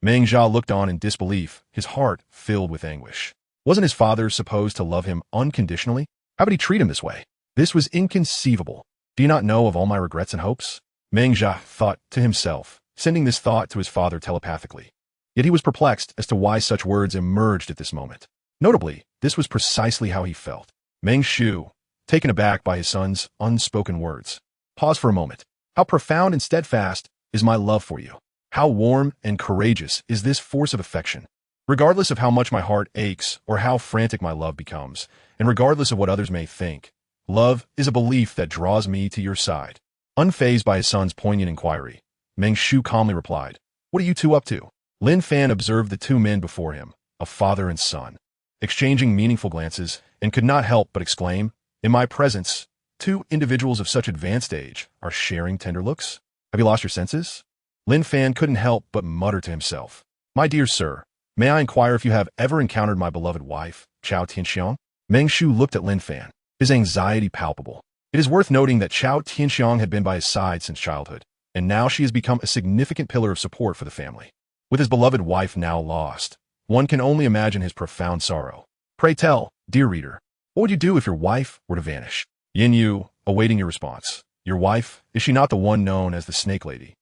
Meng Jia looked on in disbelief, his heart filled with anguish. Wasn't his father supposed to love him unconditionally? How could he treat him this way? This was inconceivable. Do you not know of all my regrets and hopes? Meng Jia thought to himself, sending this thought to his father telepathically. Yet he was perplexed as to why such words emerged at this moment. Notably, this was precisely how he felt. Meng Shu, taken aback by his son's unspoken words, paused for a moment. How profound and steadfast is my love for you? How warm and courageous is this force of affection? Regardless of how much my heart aches or how frantic my love becomes, and regardless of what others may think, love is a belief that draws me to your side. Unfazed by his son's poignant inquiry, Meng Shu calmly replied, what are you two up to? Lin Fan observed the two men before him, a father and son, exchanging meaningful glances, and could not help but exclaim, in my presence, two individuals of such advanced age are sharing tender looks? Have you lost your senses? Lin Fan couldn't help but mutter to himself, my dear sir, may I inquire if you have ever encountered my beloved wife, Chao Tianxiang? Meng Shu looked at Lin Fan, his anxiety palpable. It is worth noting that Chao Tianxiang had been by his side since childhood, and now she has become a significant pillar of support for the family. With his beloved wife now lost, one can only imagine his profound sorrow. Pray tell, dear reader, what would you do if your wife were to vanish? Yin Yu, awaiting your response. Your wife, is she not the one known as the Snake Lady?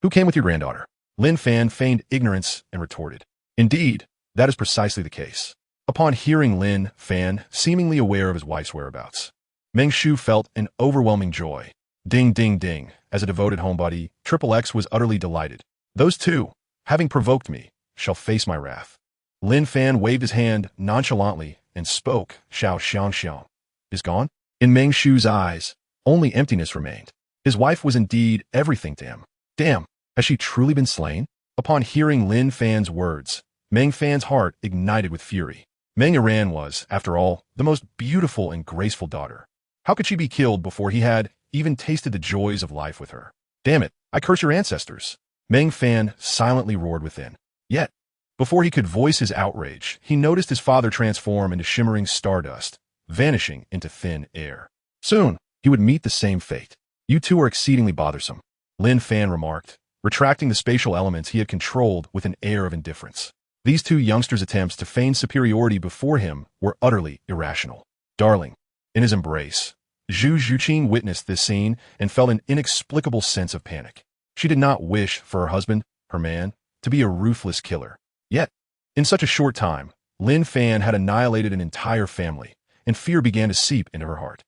Who came with your granddaughter? Lin Fan feigned ignorance and retorted, indeed, that is precisely the case. Upon hearing Lin Fan seemingly aware of his wife's whereabouts, Meng Shu felt an overwhelming joy. Ding ding ding, as a devoted homebody, XXX was utterly delighted. Those two, having provoked me, shall face my wrath. Lin Fan waved his hand nonchalantly and spoke, Xiao Xiang is gone? In Meng Shu's eyes, only emptiness remained. His wife was indeed everything to him. Damn, has she truly been slain? Upon hearing Lin Fan's words, Meng Fan's heart ignited with fury. Meng Iran was, after all, the most beautiful and graceful daughter. How could she be killed before he had even tasted the joys of life with her? Damn it, I curse your ancestors. Meng Fan silently roared within. Yet, before he could voice his outrage, he noticed his father transform into shimmering stardust, vanishing into thin air. Soon, he would meet the same fate. You two are exceedingly bothersome, Lin Fan remarked, retracting the spatial elements he had controlled with an air of indifference. These two youngsters' attempts to feign superiority before him were utterly irrational. Darling, in his embrace, Zhu Zhuqing witnessed this scene and felt an inexplicable sense of panic. She did not wish for her husband, her man, to be a ruthless killer. Yet, in such a short time, Lin Fan had annihilated an entire family, and fear began to seep into her heart.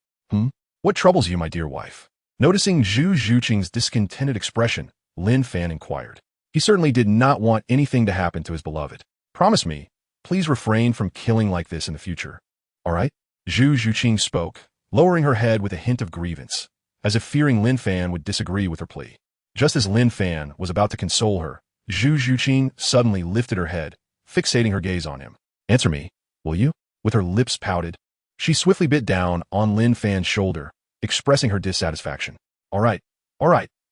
What troubles you, my dear wife? Noticing Zhu Zhuqing's discontented expression, Lin Fan inquired. He certainly did not want anything to happen to his beloved. Promise me, please refrain from killing like this in the future. All right? Zhu Zhuqing spoke, lowering her head with a hint of grievance, as if fearing Lin Fan would disagree with her plea. Just as Lin Fan was about to console her, Zhu Zhuqing suddenly lifted her head, fixating her gaze on him. Answer me, will you? With her lips pouted, she swiftly bit down on Lin Fan's shoulder, expressing her dissatisfaction. All right,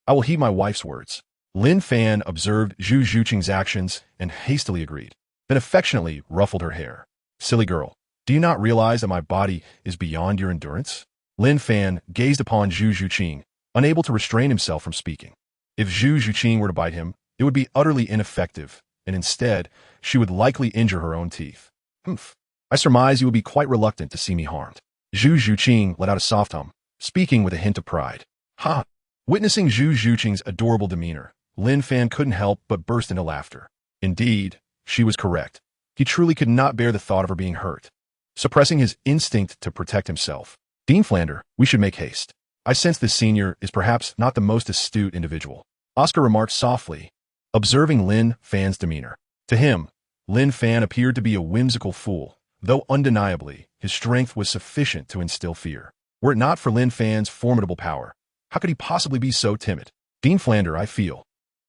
I will heed my wife's words. Lin Fan observed Zhu Zhuqing's actions and hastily agreed, then affectionately ruffled her hair. Silly girl, do you not realize that my body is beyond your endurance? Lin Fan gazed upon Zhu Zhuqing, unable to restrain himself from speaking. If Zhu Zhuqing were to bite him, it would be utterly ineffective, and instead, she would likely injure her own teeth. I surmise you would be quite reluctant to see me harmed. Zhu Zhuqing let out a soft hum, speaking with a hint of pride. Ha! Witnessing Zhu Zhuqing's adorable demeanor, Lin Fan couldn't help but burst into laughter. Indeed, she was correct. He truly could not bear the thought of her being hurt. Suppressing his instinct to protect himself, Dean Flander, we should make haste. I sense this senior is perhaps not the most astute individual. Oscar remarked softly, observing Lin Fan's demeanor. To him, Lin Fan appeared to be a whimsical fool, though undeniably, his strength was sufficient to instill fear. Were it not for Lin Fan's formidable power, how could he possibly be so timid? Dean Flander, I feel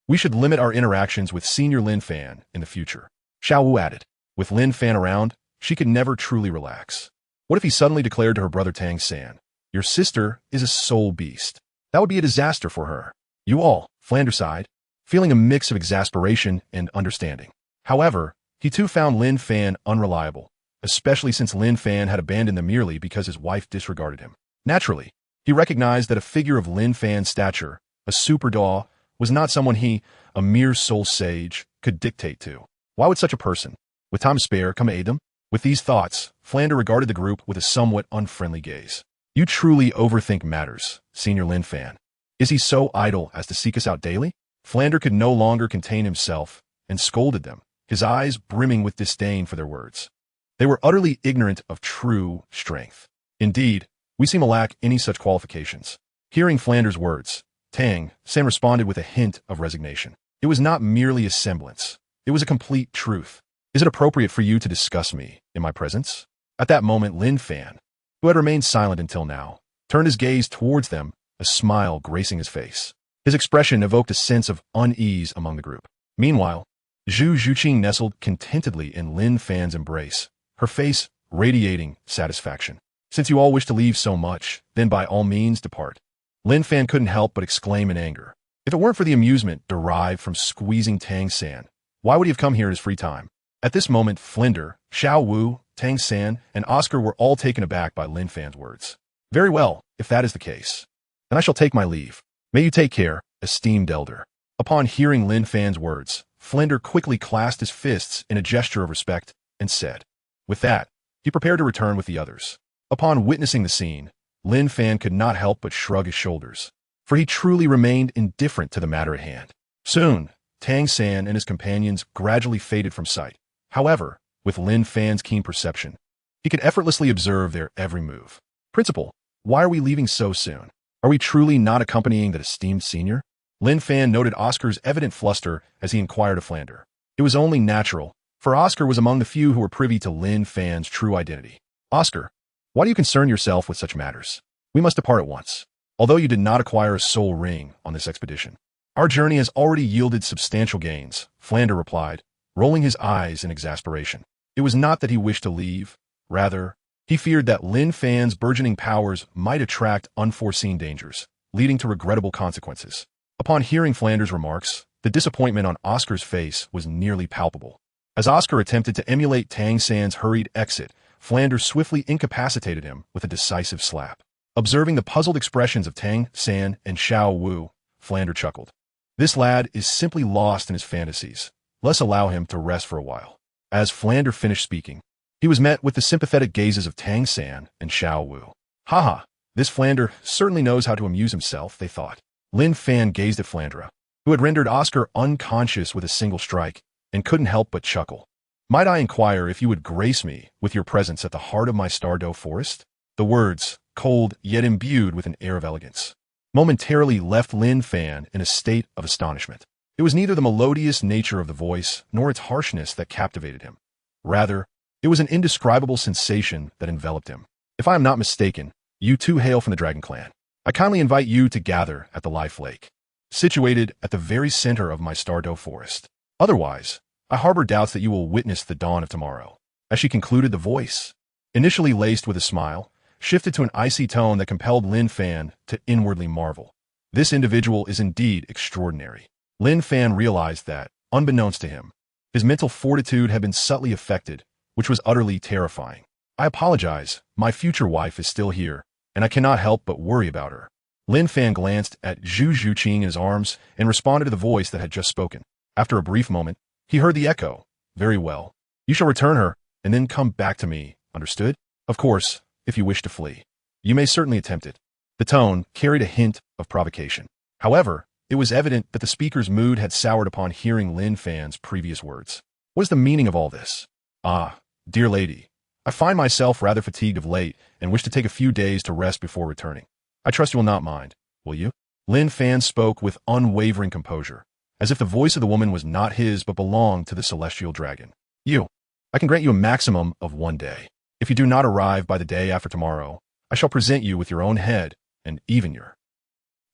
we should limit our interactions with senior Lin Fan in the future. Xiao Wu added. With Lin Fan around, she could never truly relax. What if he suddenly declared to her brother Tang San, your sister is a soul beast? That would be a disaster for her. You all, Flander sighed, feeling a mix of exasperation and understanding. However, he too found Lin Fan unreliable, especially since Lin Fan had abandoned them merely because his wife disregarded him. Naturally, he recognized that a figure of Lin Fan's stature, a super daw, was not someone he, a mere soul sage, could dictate to. Why would such a person, with time to spare, come aid them? With these thoughts, Flander regarded the group with a somewhat unfriendly gaze. You truly overthink matters, Senior Lin Fan. Is he so idle as to seek us out daily? Flander could no longer contain himself and scolded them, his eyes brimming with disdain for their words. They were utterly ignorant of true strength. Indeed, we seem to lack any such qualifications. Hearing Flander's words, Tang San responded with a hint of resignation. It was not merely a semblance. It was a complete truth. Is it appropriate for you to discuss me in my presence? At that moment, Lin Fan, who had remained silent until now, turned his gaze towards them, a smile gracing his face. His expression evoked a sense of unease among the group. Meanwhile, Zhu Zhuqing nestled contentedly in Lin Fan's embrace, her face radiating satisfaction. Since you all wish to leave so much, then by all means depart. Lin Fan couldn't help but exclaim in anger. If it weren't for the amusement derived from squeezing Tang San, why would he have come here in his free time? At this moment, Flinder, Xiao Wu, Tang San, and Oscar were all taken aback by Lin Fan's words. Very well, if that is the case, then I shall take my leave. May you take care, esteemed elder. Upon hearing Lin Fan's words, Flinder quickly clasped his fists in a gesture of respect and said. With that, he prepared to return with the others. Upon witnessing the scene, Lin Fan could not help but shrug his shoulders, for he truly remained indifferent to the matter at hand. Soon, Tang San and his companions gradually faded from sight. However, with Lin Fan's keen perception, he could effortlessly observe their every move. Principal, why are we leaving so soon? Are we truly not accompanying that esteemed senior? Lin Fan noted Oscar's evident fluster as he inquired of Flander. It was only natural, for Oscar was among the few who were privy to Lin Fan's true identity. Oscar, why do you concern yourself with such matters? We must depart at once. Although you did not acquire a soul ring on this expedition, Our journey has already yielded substantial gains, Flander replied, rolling his eyes in exasperation. It was not that he wished to leave. Rather, he feared that Lin Fan's burgeoning powers might attract unforeseen dangers, leading to regrettable consequences. Upon hearing Flander's remarks, the disappointment on Oscar's face was nearly palpable. As Oscar attempted to emulate Tang San's hurried exit, Flander swiftly incapacitated him with a decisive slap. Observing the puzzled expressions of Tang San and Xiao Wu, Flander chuckled. This lad is simply lost in his fantasies. Let's allow him to rest for a while. As Flander finished speaking, he was met with the sympathetic gazes of Tang San and Xiao Wu. Haha, this Flander certainly knows how to amuse himself, they thought. Lin Fan gazed at Flandra, who had rendered Oscar unconscious with a single strike, and couldn't help but chuckle. Might I inquire if you would grace me with your presence at the heart of my Stardow forest? The words, cold yet imbued with an air of elegance, momentarily left Lin Fan in a state of astonishment. It was neither the melodious nature of the voice nor its harshness that captivated him. Rather, it was an indescribable sensation that enveloped him. If I am not mistaken, you too hail from the Dragon Clan. I kindly invite you to gather at the Life Lake, situated at the very center of my Stardow forest. Otherwise, I harbor doubts that you will witness the dawn of tomorrow. As she concluded, the voice, initially laced with a smile, shifted to an icy tone that compelled Lin Fan to inwardly marvel. This individual is indeed extraordinary. Lin Fan realized that, unbeknownst to him, his mental fortitude had been subtly affected, which was utterly terrifying. I apologize, my future wife is still here, and I cannot help but worry about her. Lin Fan glanced at Zhu Zhuqing in his arms and responded to the voice that had just spoken. After a brief moment, he heard the echo. Very well. You shall return her, and then come back to me, understood? Of course, if you wish to flee. You may certainly attempt it. The tone carried a hint of provocation. However, it was evident that the speaker's mood had soured upon hearing Lin Fan's previous words. What is the meaning of all this? Ah, dear lady, I find myself rather fatigued of late and wish to take a few days to rest before returning. I trust you will not mind, will you? Lin Fan spoke with unwavering composure, as if the voice of the woman was not his but belonged to the celestial dragon. I can grant you a maximum of 1 day. If you do not arrive by the day after tomorrow, I shall present you with your own head, and even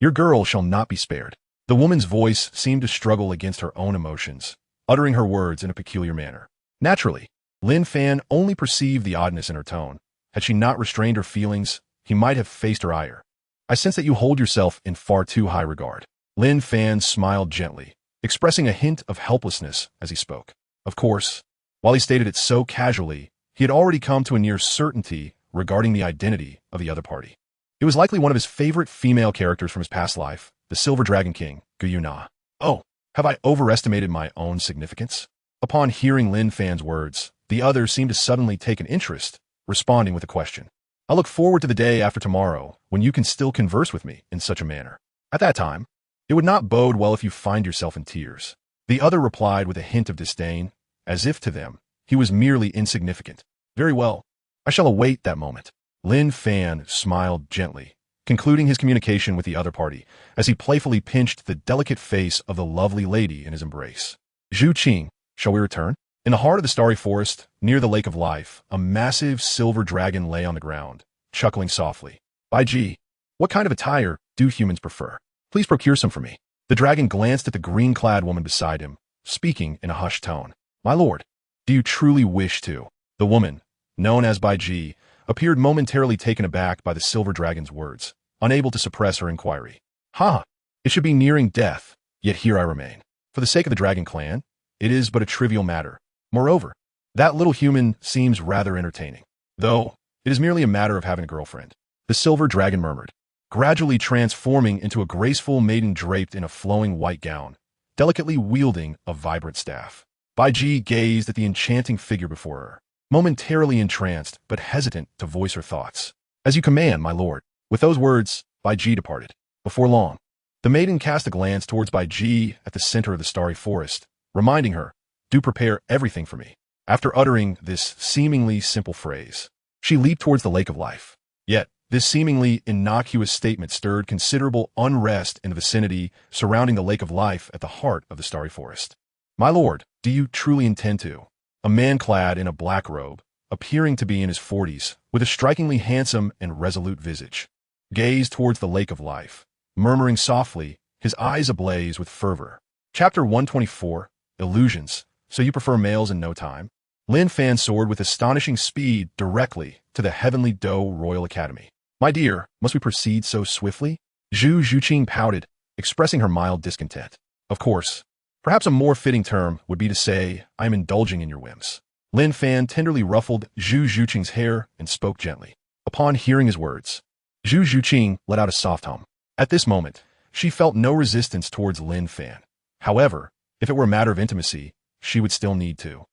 your girl shall not be spared. The woman's voice seemed to struggle against her own emotions, uttering her words in a peculiar manner. Naturally, Lin Fan only perceived the oddness in her tone. Had she not restrained her feelings, he might have faced her ire. I sense that you hold yourself in far too high regard. Lin Fan smiled gently, expressing a hint of helplessness as he spoke. Of course, while he stated it so casually, he had already come to a near certainty regarding the identity of the other party. It was likely one of his favorite female characters from his past life, the Silver Dragon King, Gu Yuena. Oh, have I overestimated my own significance? Upon hearing Lin Fan's words, the other seemed to suddenly take an interest, responding with a question. I look forward to the day after tomorrow when you can still converse with me in such a manner. At that time, it would not bode well if you find yourself in tears. The other replied with a hint of disdain, as if to them, he was merely insignificant. Very well, I shall await that moment. Lin Fan smiled gently, concluding his communication with the other party, as he playfully pinched the delicate face of the lovely lady in his embrace. Zhu Qing, shall we return? In the heart of the starry forest, near the Lake of Life, a massive silver dragon lay on the ground, chuckling softly. By gee, what kind of attire do humans prefer? Please procure some for me. The dragon glanced at the green-clad woman beside him, speaking in a hushed tone. My lord, do you truly wish to? The woman, known as Bai Ji, appeared momentarily taken aback by the silver dragon's words, unable to suppress her inquiry. It should be nearing death, yet here I remain. For the sake of the dragon clan, it is but a trivial matter. Moreover, that little human seems rather entertaining. Though, it is merely a matter of having a girlfriend. The silver dragon murmured, gradually transforming into a graceful maiden draped in a flowing white gown, delicately wielding a vibrant staff. Bai Ji gazed at the enchanting figure before her, momentarily entranced but hesitant to voice her thoughts. As you command, my lord. With those words, Bai Ji departed. Before long, the maiden cast a glance towards Bai Ji at the center of the starry forest, reminding her, do prepare everything for me. After uttering this seemingly simple phrase, she leaped towards the Lake of Life. Yet, this seemingly innocuous statement stirred considerable unrest in the vicinity surrounding the Lake of Life at the heart of the starry forest. My lord, do you truly intend to? A man clad in a black robe, appearing to be in his 40s, with a strikingly handsome and resolute visage, gazed towards the Lake of Life. Murmuring softly, his eyes ablaze with fervor. Chapter 124, Illusions. So you prefer males in no time? Lin Fan soared with astonishing speed directly to the Heavenly Dou Royal Academy. My dear, must we proceed so swiftly? Zhu Zhuqing pouted, expressing her mild discontent. Of course. Perhaps a more fitting term would be to say, I am indulging in your whims. Lin Fan tenderly ruffled Zhu Zhuqing's hair and spoke gently. Upon hearing his words, Zhu Zhuqing let out a soft hum. At this moment, she felt no resistance towards Lin Fan. However, if it were a matter of intimacy, she would still need to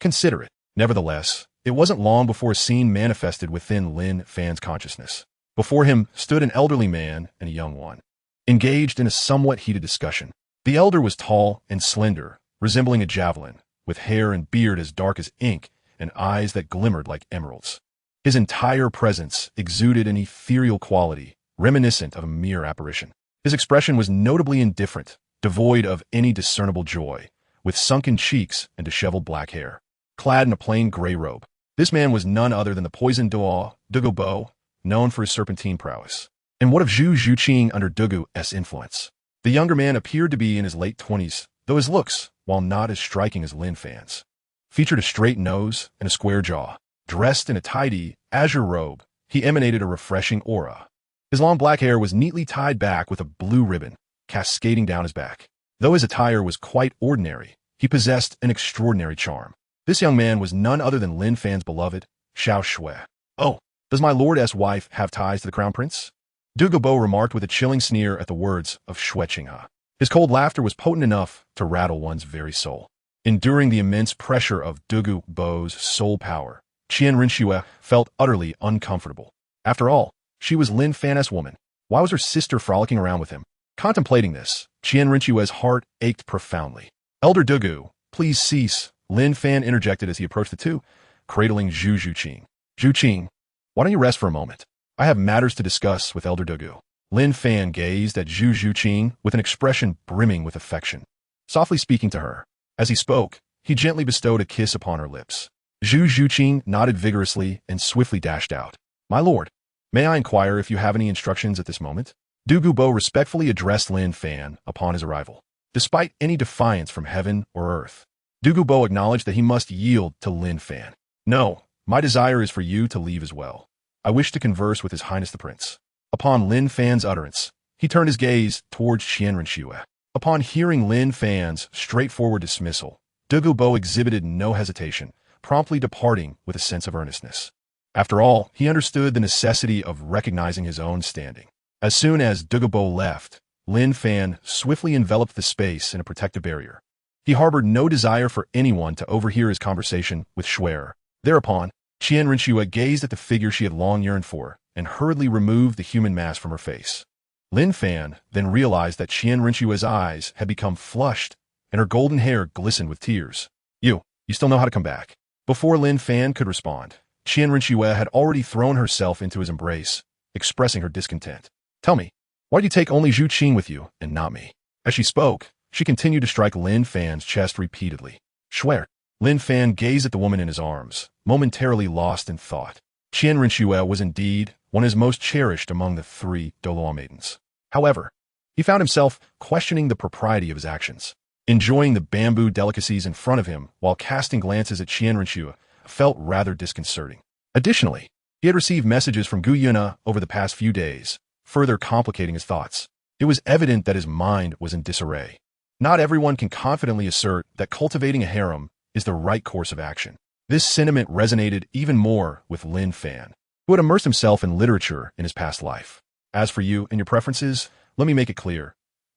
consider it. Nevertheless, it wasn't long before a scene manifested within Lin Fan's consciousness. Before him stood an elderly man and a young one, engaged in a somewhat heated discussion. The elder was tall and slender, resembling a javelin, with hair and beard as dark as ink and eyes that glimmered like emeralds. His entire presence exuded an ethereal quality, reminiscent of a mere apparition. His expression was notably indifferent, devoid of any discernible joy, with sunken cheeks and disheveled black hair. Clad in a plain gray robe, this man was none other than the poisoned Dugu Bo, known for his serpentine prowess. And what of Zhu Zhuqing under Dugu's influence? The younger man appeared to be in his late 20s, though his looks, while not as striking as Lin Fan's, featured a straight nose and a square jaw. Dressed in a tidy, azure robe, he emanated a refreshing aura. His long black hair was neatly tied back with a blue ribbon, cascading down his back. Though his attire was quite ordinary, he possessed an extraordinary charm. This young man was none other than Lin Fan's beloved, Xiaoxue. Oh, does my lord's wife have ties to the crown prince? Dugu Bo remarked with a chilling sneer at the words of Xue Qinghe. His cold laughter was potent enough to rattle one's very soul. Enduring the immense pressure of Dugu Bo's soul power, Qian Renxue felt utterly uncomfortable. After all, she was Lin Fan's woman. Why was her sister frolicking around with him? Contemplating this, Qian Renxue's heart ached profoundly. Elder Dugu, please cease, Lin Fan interjected as he approached the two, cradling Zhu Zhuqing. Zhuqing, why don't you rest for a moment? I have matters to discuss with Elder Dugu. Lin Fan gazed at Zhu Zhuqing with an expression brimming with affection, softly speaking to her. As he spoke, he gently bestowed a kiss upon her lips. Zhu Zhuqing nodded vigorously and swiftly dashed out. My lord, may I inquire if you have any instructions at this moment? Dugu Bo respectfully addressed Lin Fan upon his arrival. Despite any defiance from heaven or earth, Dugu Bo acknowledged that he must yield to Lin Fan. No, my desire is for you to leave as well. I wish to converse with His Highness the Prince. Upon Lin Fan's utterance, he turned his gaze towards Qian Renxue. Upon hearing Lin Fan's straightforward dismissal, Dugu Bo exhibited no hesitation, promptly departing with a sense of earnestness. After all, he understood the necessity of recognizing his own standing. As soon as Dugu Bo left, Lin Fan swiftly enveloped the space in a protective barrier. He harbored no desire for anyone to overhear his conversation with Xue. Thereupon, Qian Renxue gazed at the figure she had long yearned for and hurriedly removed the human mask from her face. Lin Fan then realized that Qian Renxue's eyes had become flushed and her golden hair glistened with tears. You still know how to come back. Before Lin Fan could respond, Qian Renxue had already thrown herself into his embrace, expressing her discontent. Tell me, why do you take only Zhu Qing with you and not me? As she spoke, she continued to strike Lin Fan's chest repeatedly. Xue. Lin Fan gazed at the woman in his arms, momentarily lost in thought. Qian Renxue was indeed one of his most cherished among the three Douluo maidens. However, he found himself questioning the propriety of his actions. Enjoying the bamboo delicacies in front of him while casting glances at Qian Renxue felt rather disconcerting. Additionally, he had received messages from Gu Yuena over the past few days, further complicating his thoughts. It was evident that his mind was in disarray. Not everyone can confidently assert that cultivating a harem is the right course of action. This sentiment resonated even more with Lin Fan, who had immersed himself in literature in his past life. As for you and your preferences, let me make it clear.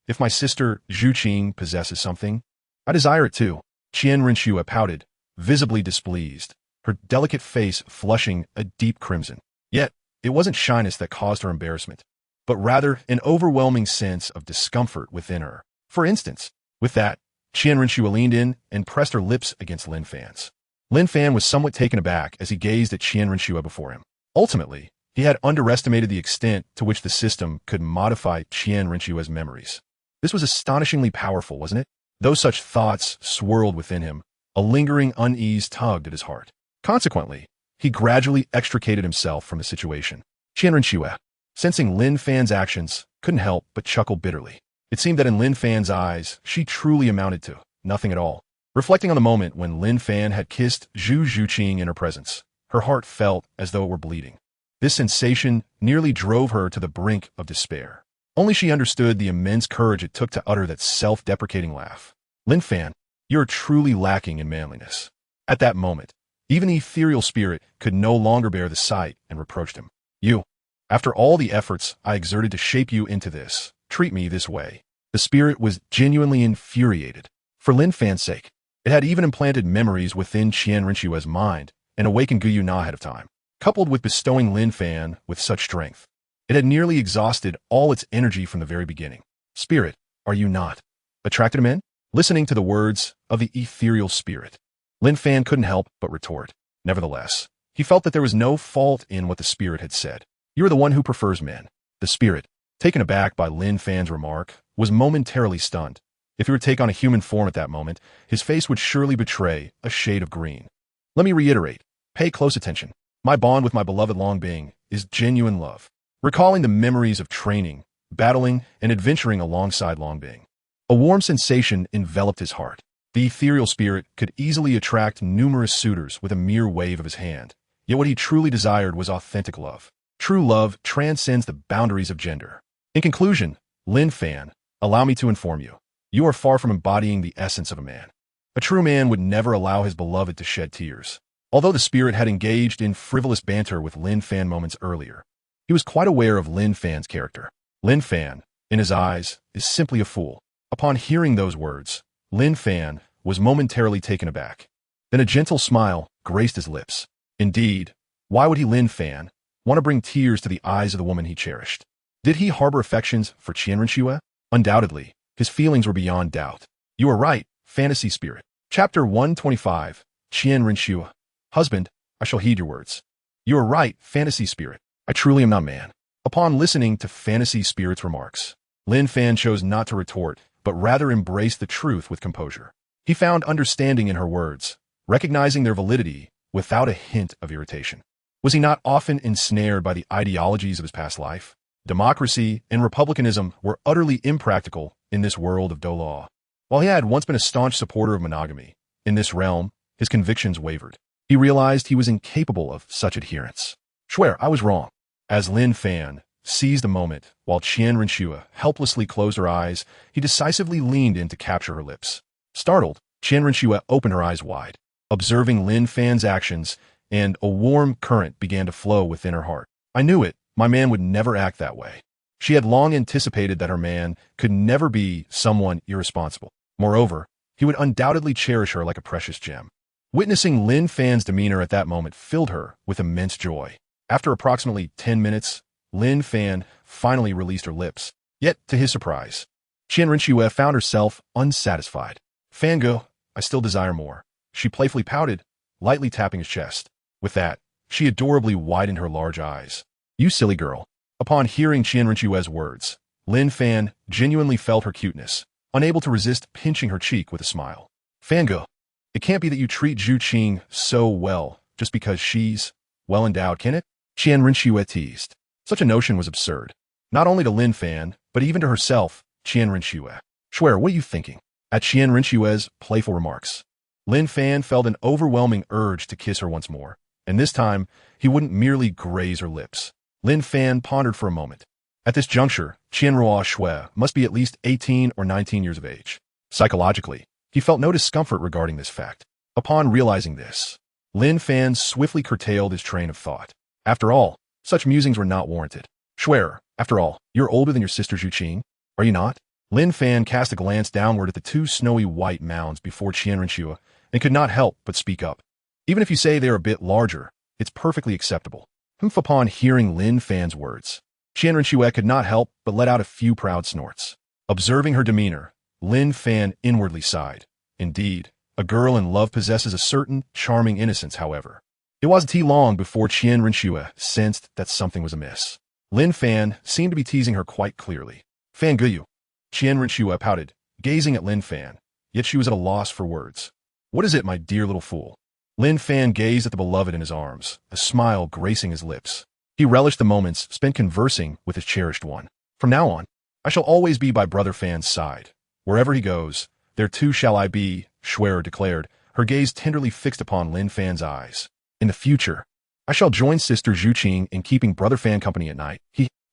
If my sister Zhu Qing possesses something, I desire it too. Qian Renxue pouted, visibly displeased, her delicate face flushing a deep crimson. Yet, it wasn't shyness that caused her embarrassment, but rather an overwhelming sense of discomfort within her. For instance, with that, Qian Renxue leaned in and pressed her lips against Lin Fan's. Lin Fan was somewhat taken aback as he gazed at Qian Renxue before him. Ultimately, he had underestimated the extent to which the system could modify Qian Renxue's memories. This was astonishingly powerful, wasn't it? Though such thoughts swirled within him, a lingering unease tugged at his heart. Consequently, he gradually extricated himself from the situation. Qian Renxue, sensing Lin Fan's actions, couldn't help but chuckle bitterly. It seemed that in Lin Fan's eyes, she truly amounted to nothing at all. Reflecting on the moment when Lin Fan had kissed Zhu Zhuqing in her presence, her heart felt as though it were bleeding. This sensation nearly drove her to the brink of despair. Only she understood the immense courage it took to utter that self-deprecating laugh. Lin Fan, you're truly lacking in manliness. At that moment, even the ethereal spirit could no longer bear the sight and reproached him. You, after all the efforts I exerted to shape you into this, treat me this way. The spirit was genuinely infuriated. For Lin Fan's sake, it had even implanted memories within Qian Renxue's mind and awakened Gu Yuena ahead of time. Coupled with bestowing Lin Fan with such strength, it had nearly exhausted all its energy from the very beginning. Spirit, are you not attracted to men? Listening to the words of the ethereal spirit, Lin Fan couldn't help but retort. Nevertheless, he felt that there was no fault in what the spirit had said. You are the one who prefers men. The spirit, taken aback by Lin Fan's remark, was momentarily stunned. If he were to take on a human form at that moment, his face would surely betray a shade of green. Let me reiterate, pay close attention. My bond with my beloved Long Bing is genuine love. Recalling the memories of training, battling, and adventuring alongside Long Bing, a warm sensation enveloped his heart. The ethereal spirit could easily attract numerous suitors with a mere wave of his hand, yet what he truly desired was authentic love. True love transcends the boundaries of gender. In conclusion, Lin Fan, allow me to inform you, you are far from embodying the essence of a man. A true man would never allow his beloved to shed tears. Although the spirit had engaged in frivolous banter with Lin Fan moments earlier, he was quite aware of Lin Fan's character. Lin Fan, in his eyes, is simply a fool. Upon hearing those words, Lin Fan was momentarily taken aback. Then a gentle smile graced his lips. Indeed, why would he, Lin Fan, want to bring tears to the eyes of the woman he cherished? Did he harbor affections for Qian Renxue? Undoubtedly, his feelings were beyond doubt. You are right, fantasy spirit. Chapter 125, Qian Renxue. Husband, I shall heed your words. You are right, fantasy spirit. I truly am not man. Upon listening to fantasy spirit's remarks, Lin Fan chose not to retort, but rather embrace the truth with composure. He found understanding in her words, recognizing their validity without a hint of irritation. Was he not often ensnared by the ideologies of his past life? Democracy and republicanism were utterly impractical in this world of Douluo. While he had once been a staunch supporter of monogamy, in this realm, his convictions wavered. He realized he was incapable of such adherence. Swear, I was wrong. As Lin Fan seized the moment, while Qian Renxue helplessly closed her eyes, he decisively leaned in to capture her lips. Startled, Qian Renxue opened her eyes wide, observing Lin Fan's actions, and a warm current began to flow within her heart. I knew it, my man would never act that way. She had long anticipated that her man could never be someone irresponsible. Moreover, he would undoubtedly cherish her like a precious gem. Witnessing Lin Fan's demeanor at that moment filled her with immense joy. After approximately 10 minutes, Lin Fan finally released her lips. Yet, to his surprise, Qian Renxue found herself unsatisfied. Fango, I still desire more. She playfully pouted, lightly tapping his chest. With that, she adorably widened her large eyes. You silly girl. Upon hearing Qian Renxue's words, Lin Fan genuinely felt her cuteness, unable to resist pinching her cheek with a smile. Fango, it can't be that you treat Zhu Qing so well just because she's well endowed, can it? Qian Renxue teased. Such a notion was absurd. Not only to Lin Fan, but even to herself, Qian Renxue. Swear, what are you thinking? At Qian Renxue's playful remarks, Lin Fan felt an overwhelming urge to kiss her once more, and this time, he wouldn't merely graze her lips. Lin Fan pondered for a moment. At this juncture, Qian Renxue must be at least 18 or 19 years of age. Psychologically, he felt no discomfort regarding this fact. Upon realizing this, Lin Fan swiftly curtailed his train of thought. After all, such musings were not warranted. Swear, after all, you're older than your sister Zhu Qing, are you not? Lin Fan cast a glance downward at the two snowy white mounds before Qian Renxue and could not help but speak up. Even if you say they're a bit larger, it's perfectly acceptable. Upon hearing Lin Fan's words, Qian Renxue could not help but let out a few proud snorts. Observing her demeanor, Lin Fan inwardly sighed. Indeed, a girl in love possesses a certain charming innocence, however. It wasn't long before Qian Renxue sensed that something was amiss. Lin Fan seemed to be teasing her quite clearly. Fan Guyu. Qian Renxue pouted, gazing at Lin Fan, yet she was at a loss for words. What is it, my dear little fool? Lin Fan gazed at the beloved in his arms, a smile gracing his lips. He relished the moments spent conversing with his cherished one. From now on, I shall always be by Brother Fan's side. Wherever he goes, there too shall I be, Shuer declared, her gaze tenderly fixed upon Lin Fan's eyes. In the future, I shall join Sister Zhu Qing in keeping Brother Fan company at night.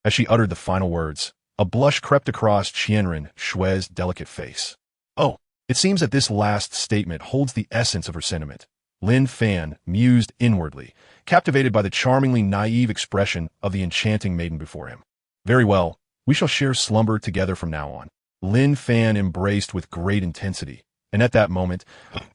As she uttered the final words, a blush crept across Qianren Shue's delicate face. Oh, it seems that this last statement holds the essence of her sentiment. Lin Fan mused inwardly, captivated by the charmingly naive expression of the enchanting maiden before him. Very well, we shall share slumber together from now on. Lin Fan embraced with great intensity, and at that moment,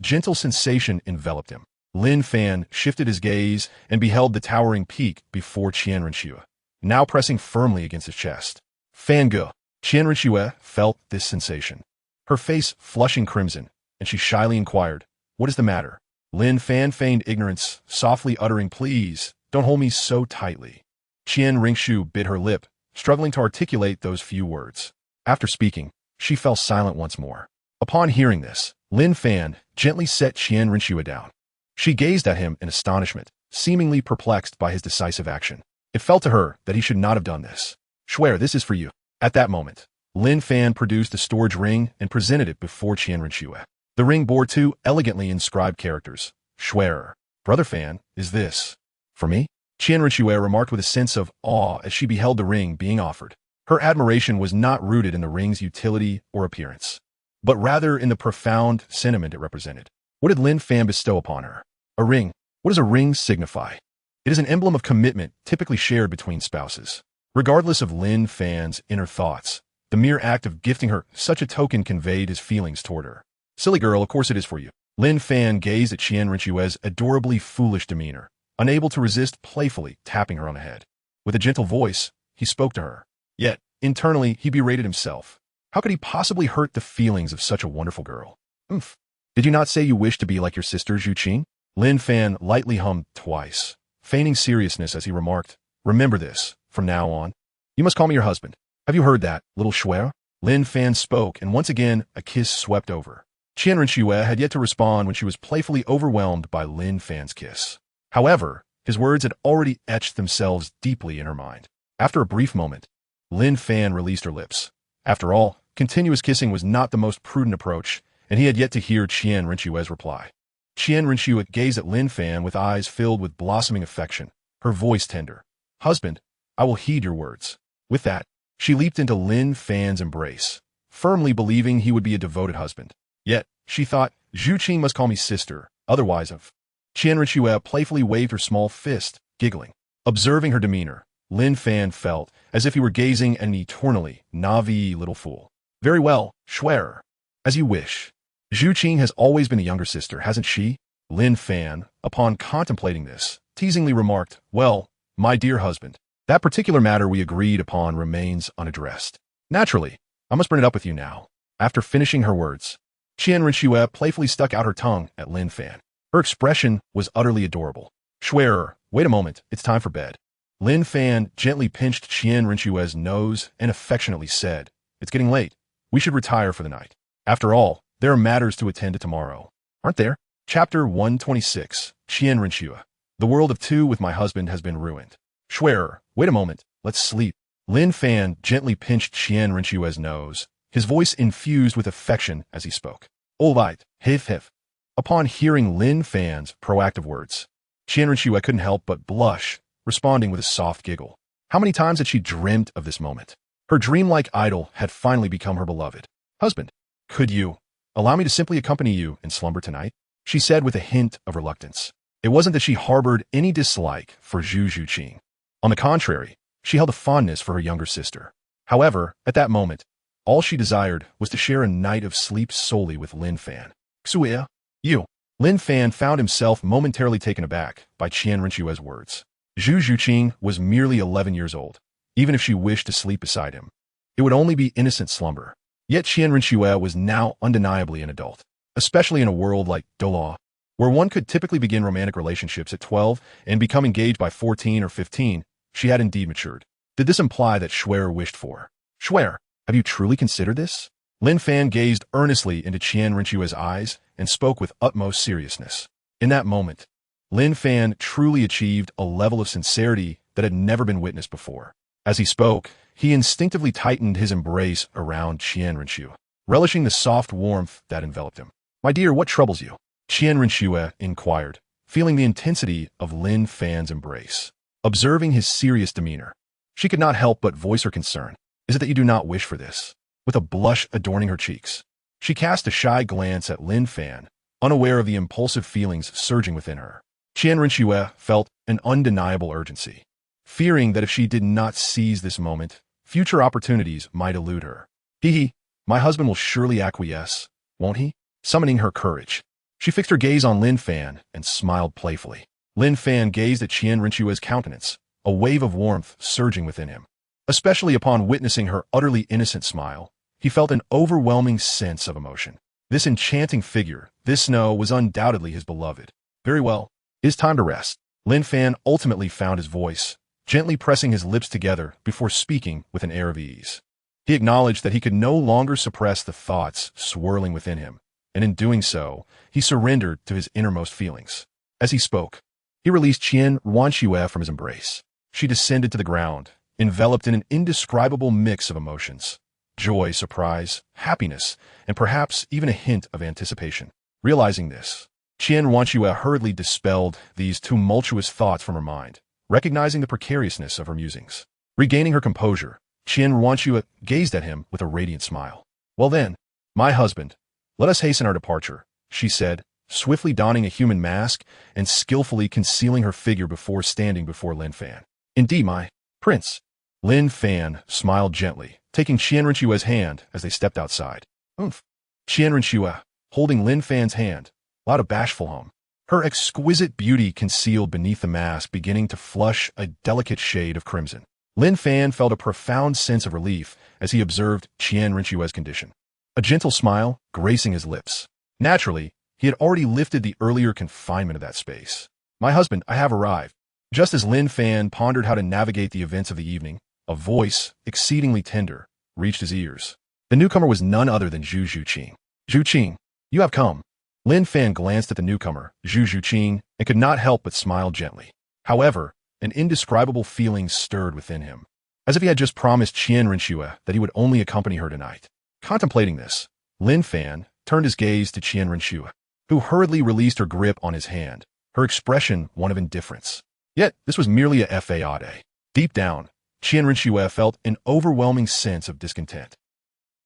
gentle sensation enveloped him. Lin Fan shifted his gaze and beheld the towering peak before Renxue, now pressing firmly against his chest. Fangirl, Renxue felt this sensation. Her face flushing crimson, and she shyly inquired, "What is the matter?" Lin Fan feigned ignorance, softly uttering, "Please, don't hold me so tightly." Renxue bit her lip, struggling to articulate those few words. After speaking, she fell silent once more. Upon hearing this, Lin Fan gently set Renxue down. She gazed at him in astonishment, seemingly perplexed by his decisive action. It felt to her that he should not have done this. "Shuer, this is for you." At that moment, Lin Fan produced a storage ring and presented it before Renxue. The ring bore two elegantly inscribed characters. Shuer, Brother Fan, is this for me? Renxue remarked with a sense of awe as she beheld the ring being offered. Her admiration was not rooted in the ring's utility or appearance, but rather in the profound sentiment it represented. What did Lin Fan bestow upon her? A ring. What does a ring signify? It is an emblem of commitment typically shared between spouses. Regardless of Lin Fan's inner thoughts, the mere act of gifting her such a token conveyed his feelings toward her. "Silly girl, of course it is for you." Lin Fan gazed at Renxue's adorably foolish demeanor, unable to resist playfully tapping her on the head. With a gentle voice, he spoke to her. Yet, internally, he berated himself. How could he possibly hurt the feelings of such a wonderful girl? "Oomph. Did you not say you wished to be like your sister, Zhu Qing?" Lin Fan lightly hummed twice, feigning seriousness as he remarked, "Remember this, from now on. You must call me your husband. Have you heard that, little Shuer?" Lin Fan spoke, and once again, a kiss swept over. Renxue had yet to respond when she was playfully overwhelmed by Lin Fan's kiss. However, his words had already etched themselves deeply in her mind. After a brief moment, Lin Fan released her lips. After all, continuous kissing was not the most prudent approach, and he had yet to hear Renxue's reply. Renxue gazed at Lin Fan with eyes filled with blossoming affection, her voice tender. "Husband, I will heed your words." With that, she leaped into Lin Fan's embrace, firmly believing he would be a devoted husband. Yet, she thought, Zhu Qing must call me sister, otherwise of. Renxue playfully waved her small fist, giggling. Observing her demeanor, Lin Fan felt as if he were gazing at an eternally naive little fool. "Very well, Shuer. As you wish. Zhu Qing has always been a younger sister, hasn't she?" Lin Fan, upon contemplating this, teasingly remarked, "Well, my dear husband, that particular matter we agreed upon remains unaddressed. Naturally, I must bring it up with you now." After finishing her words, Renxue playfully stuck out her tongue at Lin Fan. Her expression was utterly adorable. "Shuer, wait a moment, it's time for bed." Lin Fan gently pinched Renxue's nose and affectionately said, "It's getting late. We should retire for the night. After all, there are matters to attend to tomorrow, aren't there?" Chapter 126, Renxue. The world of two with my husband has been ruined. "Shuer, wait a moment, let's sleep." Lin Fan gently pinched Renxue's nose, his voice infused with affection as he spoke. "All right, hif. Upon hearing Lin Fan's proactive words, Renxue couldn't help but blush, responding with a soft giggle. How many times had she dreamt of this moment? Her dreamlike idol had finally become her beloved. "Husband, could you allow me to simply accompany you in slumber tonight?" she said with a hint of reluctance. It wasn't that she harbored any dislike for Zhu Zhuqing. On the contrary, she held a fondness for her younger sister. However, at that moment, all she desired was to share a night of sleep solely with Lin Fan. "Xuya, you." Lin Fan found himself momentarily taken aback by Renxue's words. Zhu Zhuqing was merely 11 years old. Even if she wished to sleep beside him, it would only be innocent slumber. Yet Renxue was now undeniably an adult, especially in a world like Douluo, where one could typically begin romantic relationships at 12 and become engaged by 14 or 15. She had indeed matured. Did this imply that Shuer wished for? "Shuer, have you truly considered this?" Lin Fan gazed earnestly into Renxue's eyes and spoke with utmost seriousness. In that moment, Lin Fan truly achieved a level of sincerity that had never been witnessed before. As he spoke, He instinctively tightened his embrace around Qian Renxue, relishing the soft warmth that enveloped him. "My dear, what troubles you?" Qian Renxue inquired, feeling the intensity of Lin Fan's embrace. Observing his serious demeanor, she could not help but voice her concern. "Is it that you do not wish for this?" With a blush adorning her cheeks, she cast a shy glance at Lin Fan, unaware of the impulsive feelings surging within her. Qian Renxue felt an undeniable urgency, fearing that if she did not seize this moment, future opportunities might elude her. "Hee, my husband will surely acquiesce, won't he?" Summoning her courage, she fixed her gaze on Lin Fan and smiled playfully. Lin Fan gazed at Qian Renxue's countenance, a wave of warmth surging within him. Especially upon witnessing her utterly innocent smile, he felt an overwhelming sense of emotion. This enchanting figure, this snow, was undoubtedly his beloved. "Very well, it is time to rest." Lin Fan ultimately found his voice, gently pressing his lips together before speaking with an air of ease. He acknowledged that he could no longer suppress the thoughts swirling within him, and in doing so, he surrendered to his innermost feelings. As he spoke, he released Qian Renxue from his embrace. She descended to the ground, enveloped in an indescribable mix of emotions: joy, surprise, happiness, and perhaps even a hint of anticipation. Realizing this, Qian Renxue hurriedly dispelled these tumultuous thoughts from her mind, recognizing the precariousness of her musings. Regaining her composure, Qian Renxue gazed at him with a radiant smile. "Well then, my husband, let us hasten our departure," she said, swiftly donning a human mask and skillfully concealing her figure before standing before Lin Fan. "Indeed, my prince." Lin Fan smiled gently, taking Qian Renxue's hand as they stepped outside. "Oomph." Qian Renxue, holding Lin Fan's hand, allowed a bashful hum. Her exquisite beauty concealed beneath the mask beginning to flush a delicate shade of crimson. Lin Fan felt a profound sense of relief as he observed Qian Renxue's condition, a gentle smile gracing his lips. Naturally, he had already lifted the earlier confinement of that space. "My husband, I have arrived." Just as Lin Fan pondered how to navigate the events of the evening, a voice, exceedingly tender, reached his ears. The newcomer was none other than Zhu Zhuqing. "Zhuqing, you have come." Lin Fan glanced at the newcomer, Zhu Zhuqing, and could not help but smile gently. However, an indescribable feeling stirred within him, as if he had just promised Qian Renxue that he would only accompany her tonight. Contemplating this, Lin Fan turned his gaze to Qian Renxue, who hurriedly released her grip on his hand, her expression one of indifference. Yet, this was merely a fade. Deep down, Qian Renxue felt an overwhelming sense of discontent.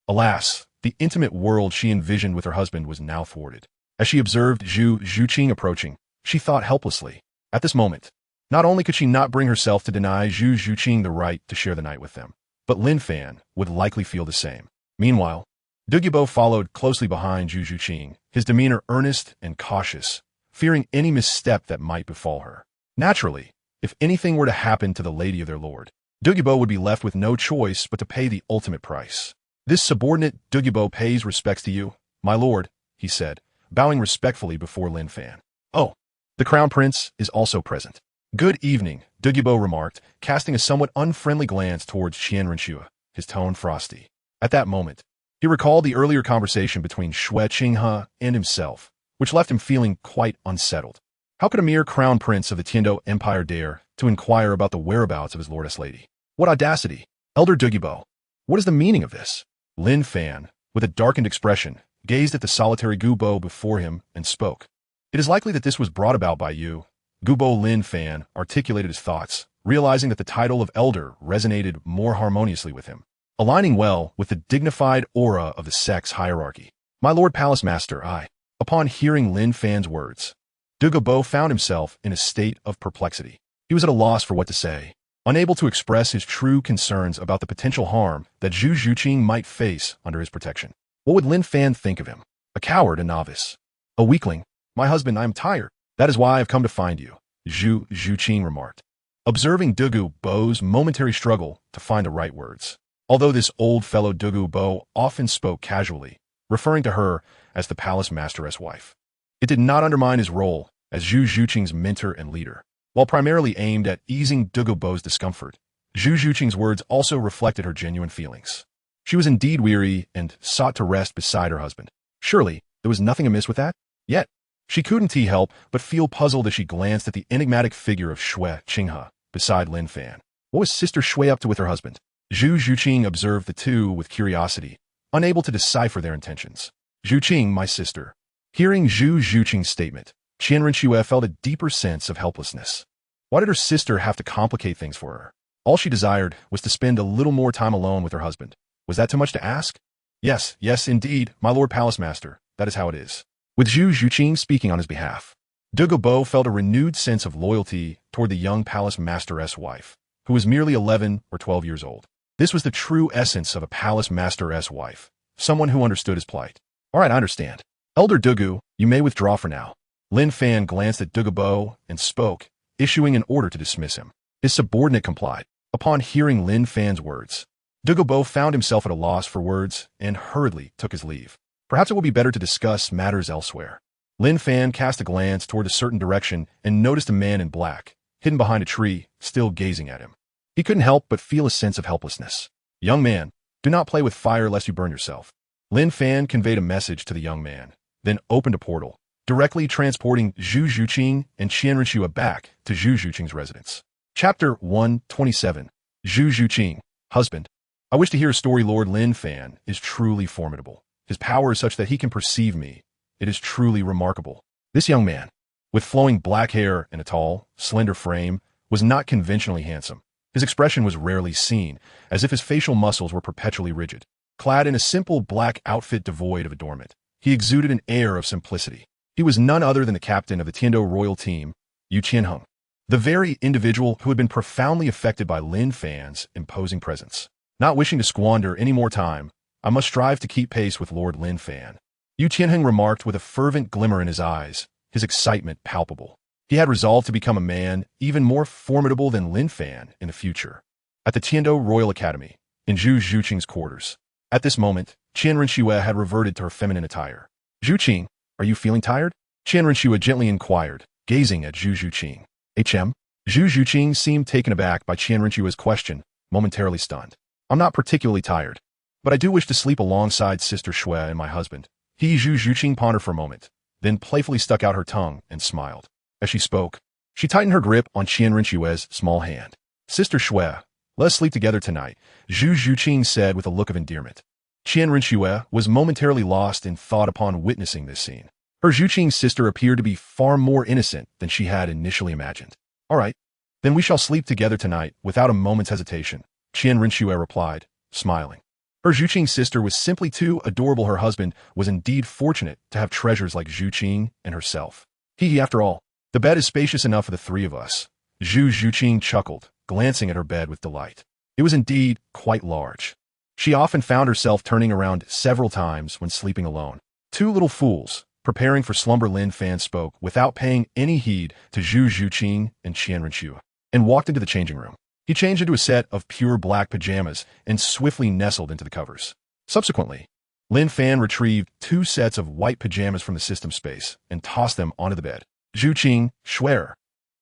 Alas, the intimate world she envisioned with her husband was now thwarted. As she observed Zhu Zhuqing approaching, she thought helplessly. At this moment, not only could she not bring herself to deny Zhu Zhuqing the right to share the night with them, but Lin Fan would likely feel the same. Meanwhile, Dugu Bo followed closely behind Zhu Zhuqing, his demeanor earnest and cautious, fearing any misstep that might befall her. Naturally, if anything were to happen to the lady of their lord, Dugu Bo would be left with no choice but to pay the ultimate price. "This subordinate Dugu Bo pays respects to you, my lord," he said, bowing respectfully before Lin Fan. "Oh, the crown prince is also present." "Good evening," Dugu Bo remarked, casting a somewhat unfriendly glance towards Qian Renxue, his tone frosty. At that moment, he recalled the earlier conversation between Shui Qinghe and himself, which left him feeling quite unsettled. How could a mere crown prince of the Tiando Empire dare to inquire about the whereabouts of his lordess lady? What audacity! Elder Dugu Bo, what is the meaning of this? Lin Fan, with a darkened expression, gazed at the solitary Gu Bo before him and spoke. "It is likely that this was brought about by you." Gu Bo. Lin Fan articulated his thoughts, realizing that the title of elder resonated more harmoniously with him, aligning well with the dignified aura of the sect's hierarchy. "My lord palace master, I." Upon hearing Lin Fan's words, Dugu Bo found himself in a state of perplexity. He was at a loss for what to say, unable to express his true concerns about the potential harm that Zhu Zhuqing might face under his protection. What would Lin Fan think of him? A coward, a novice, a weakling. "My husband, I am tired. That is why I have come to find you," Zhu Zhuqing remarked, observing Dugu Bo's momentary struggle to find the right words. Although this old fellow Dugu Bo often spoke casually, referring to her as the palace masteress wife, it did not undermine his role as Zhu Zhuqing's mentor and leader. While primarily aimed at easing Dugu Bo's discomfort, Zhu Zhuqing's words also reflected her genuine feelings. She was indeed weary and sought to rest beside her husband. Surely, there was nothing amiss with that? Yet, she couldn't help but feel puzzled as she glanced at the enigmatic figure of Shui Qinghe beside Lin Fan. What was Sister Shui up to with her husband? Zhu Zhuqing observed the two with curiosity, unable to decipher their intentions. Zhuqing, my sister. Hearing Zhu Zhuqing's statement, Qian Renxue felt a deeper sense of helplessness. Why did her sister have to complicate things for her? All she desired was to spend a little more time alone with her husband. Was that too much to ask? Yes, indeed, my lord palace master, that is how it is. With Zhu Zhuqing speaking on his behalf, Dugu Bo felt a renewed sense of loyalty toward the young palace master's wife, who was merely 11 or 12 years old. This was the true essence of a palace master's wife, someone who understood his plight. All right, I understand. Elder Dugu, you may withdraw for now. Lin Fan glanced at Dugu Bo and spoke, issuing an order to dismiss him. His subordinate complied. Upon hearing Lin Fan's words, Dugu Bo found himself at a loss for words and hurriedly took his leave. Perhaps it will be better to discuss matters elsewhere. Lin Fan cast a glance toward a certain direction and noticed a man in black, hidden behind a tree, still gazing at him. He couldn't help but feel a sense of helplessness. Young man, do not play with fire lest you burn yourself. Lin Fan conveyed a message to the young man, then opened a portal, directly transporting Zhu Zhuqing and Qian Renxue back to Zhu Zhuqing's residence. Chapter 127. Zhu Zhuqing, husband. I wish to hear a story. Lord Lin Fan is truly formidable. His power is such that he can perceive me. It is truly remarkable. This young man, with flowing black hair and a tall, slender frame, was not conventionally handsome. His expression was rarely seen, as if his facial muscles were perpetually rigid. Clad in a simple black outfit devoid of adornment, he exuded an air of simplicity. He was none other than the captain of the Tiandou royal team, Yu Qianheng, the very individual who had been profoundly affected by Lin Fan's imposing presence. Not wishing to squander any more time, I must strive to keep pace with Lord Lin Fan. Yu Qianheng remarked with a fervent glimmer in his eyes, his excitement palpable. He had resolved to become a man even more formidable than Lin Fan in the future. At the Tiandou Royal Academy, in Zhu Zhuqing's quarters. At this moment, Qian Renxue had reverted to her feminine attire. Zhuqing, are you feeling tired? Qian Renxue gently inquired, gazing at Zhu Zhuqing. HM? Zhu Zhuqing seemed taken aback by Qian Renxue's question, momentarily stunned. I'm not particularly tired, but I do wish to sleep alongside Sister Shui and my husband. Zhu Zhuqing pondered for a moment, then playfully stuck out her tongue and smiled. As she spoke, she tightened her grip on Qian Renxue's small hand. Sister Shui, let us sleep together tonight, Zhu Zhuqing said with a look of endearment. Qian Renxue was momentarily lost in thought upon witnessing this scene. Her Zhuqing sister appeared to be far more innocent than she had initially imagined. All right, then we shall sleep together tonight without a moment's hesitation, Qian Renxue replied, smiling. Her Zhuqing sister was simply too adorable. Her husband was indeed fortunate to have treasures like Zhuqing and herself. After all, the bed is spacious enough for the three of us. Zhu Zhuqing chuckled, glancing at her bed with delight. It was indeed quite large. She often found herself turning around several times when sleeping alone. Two little fools, preparing for slumber. Lin Fan spoke without paying any heed to Zhu Zhuqing and Qian Renxue, and walked into the changing room. He changed into a set of pure black pajamas and swiftly nestled into the covers. Subsequently, Lin Fan retrieved 2 sets of white pajamas from the system space and tossed them onto the bed. Zhuqing, Schwer,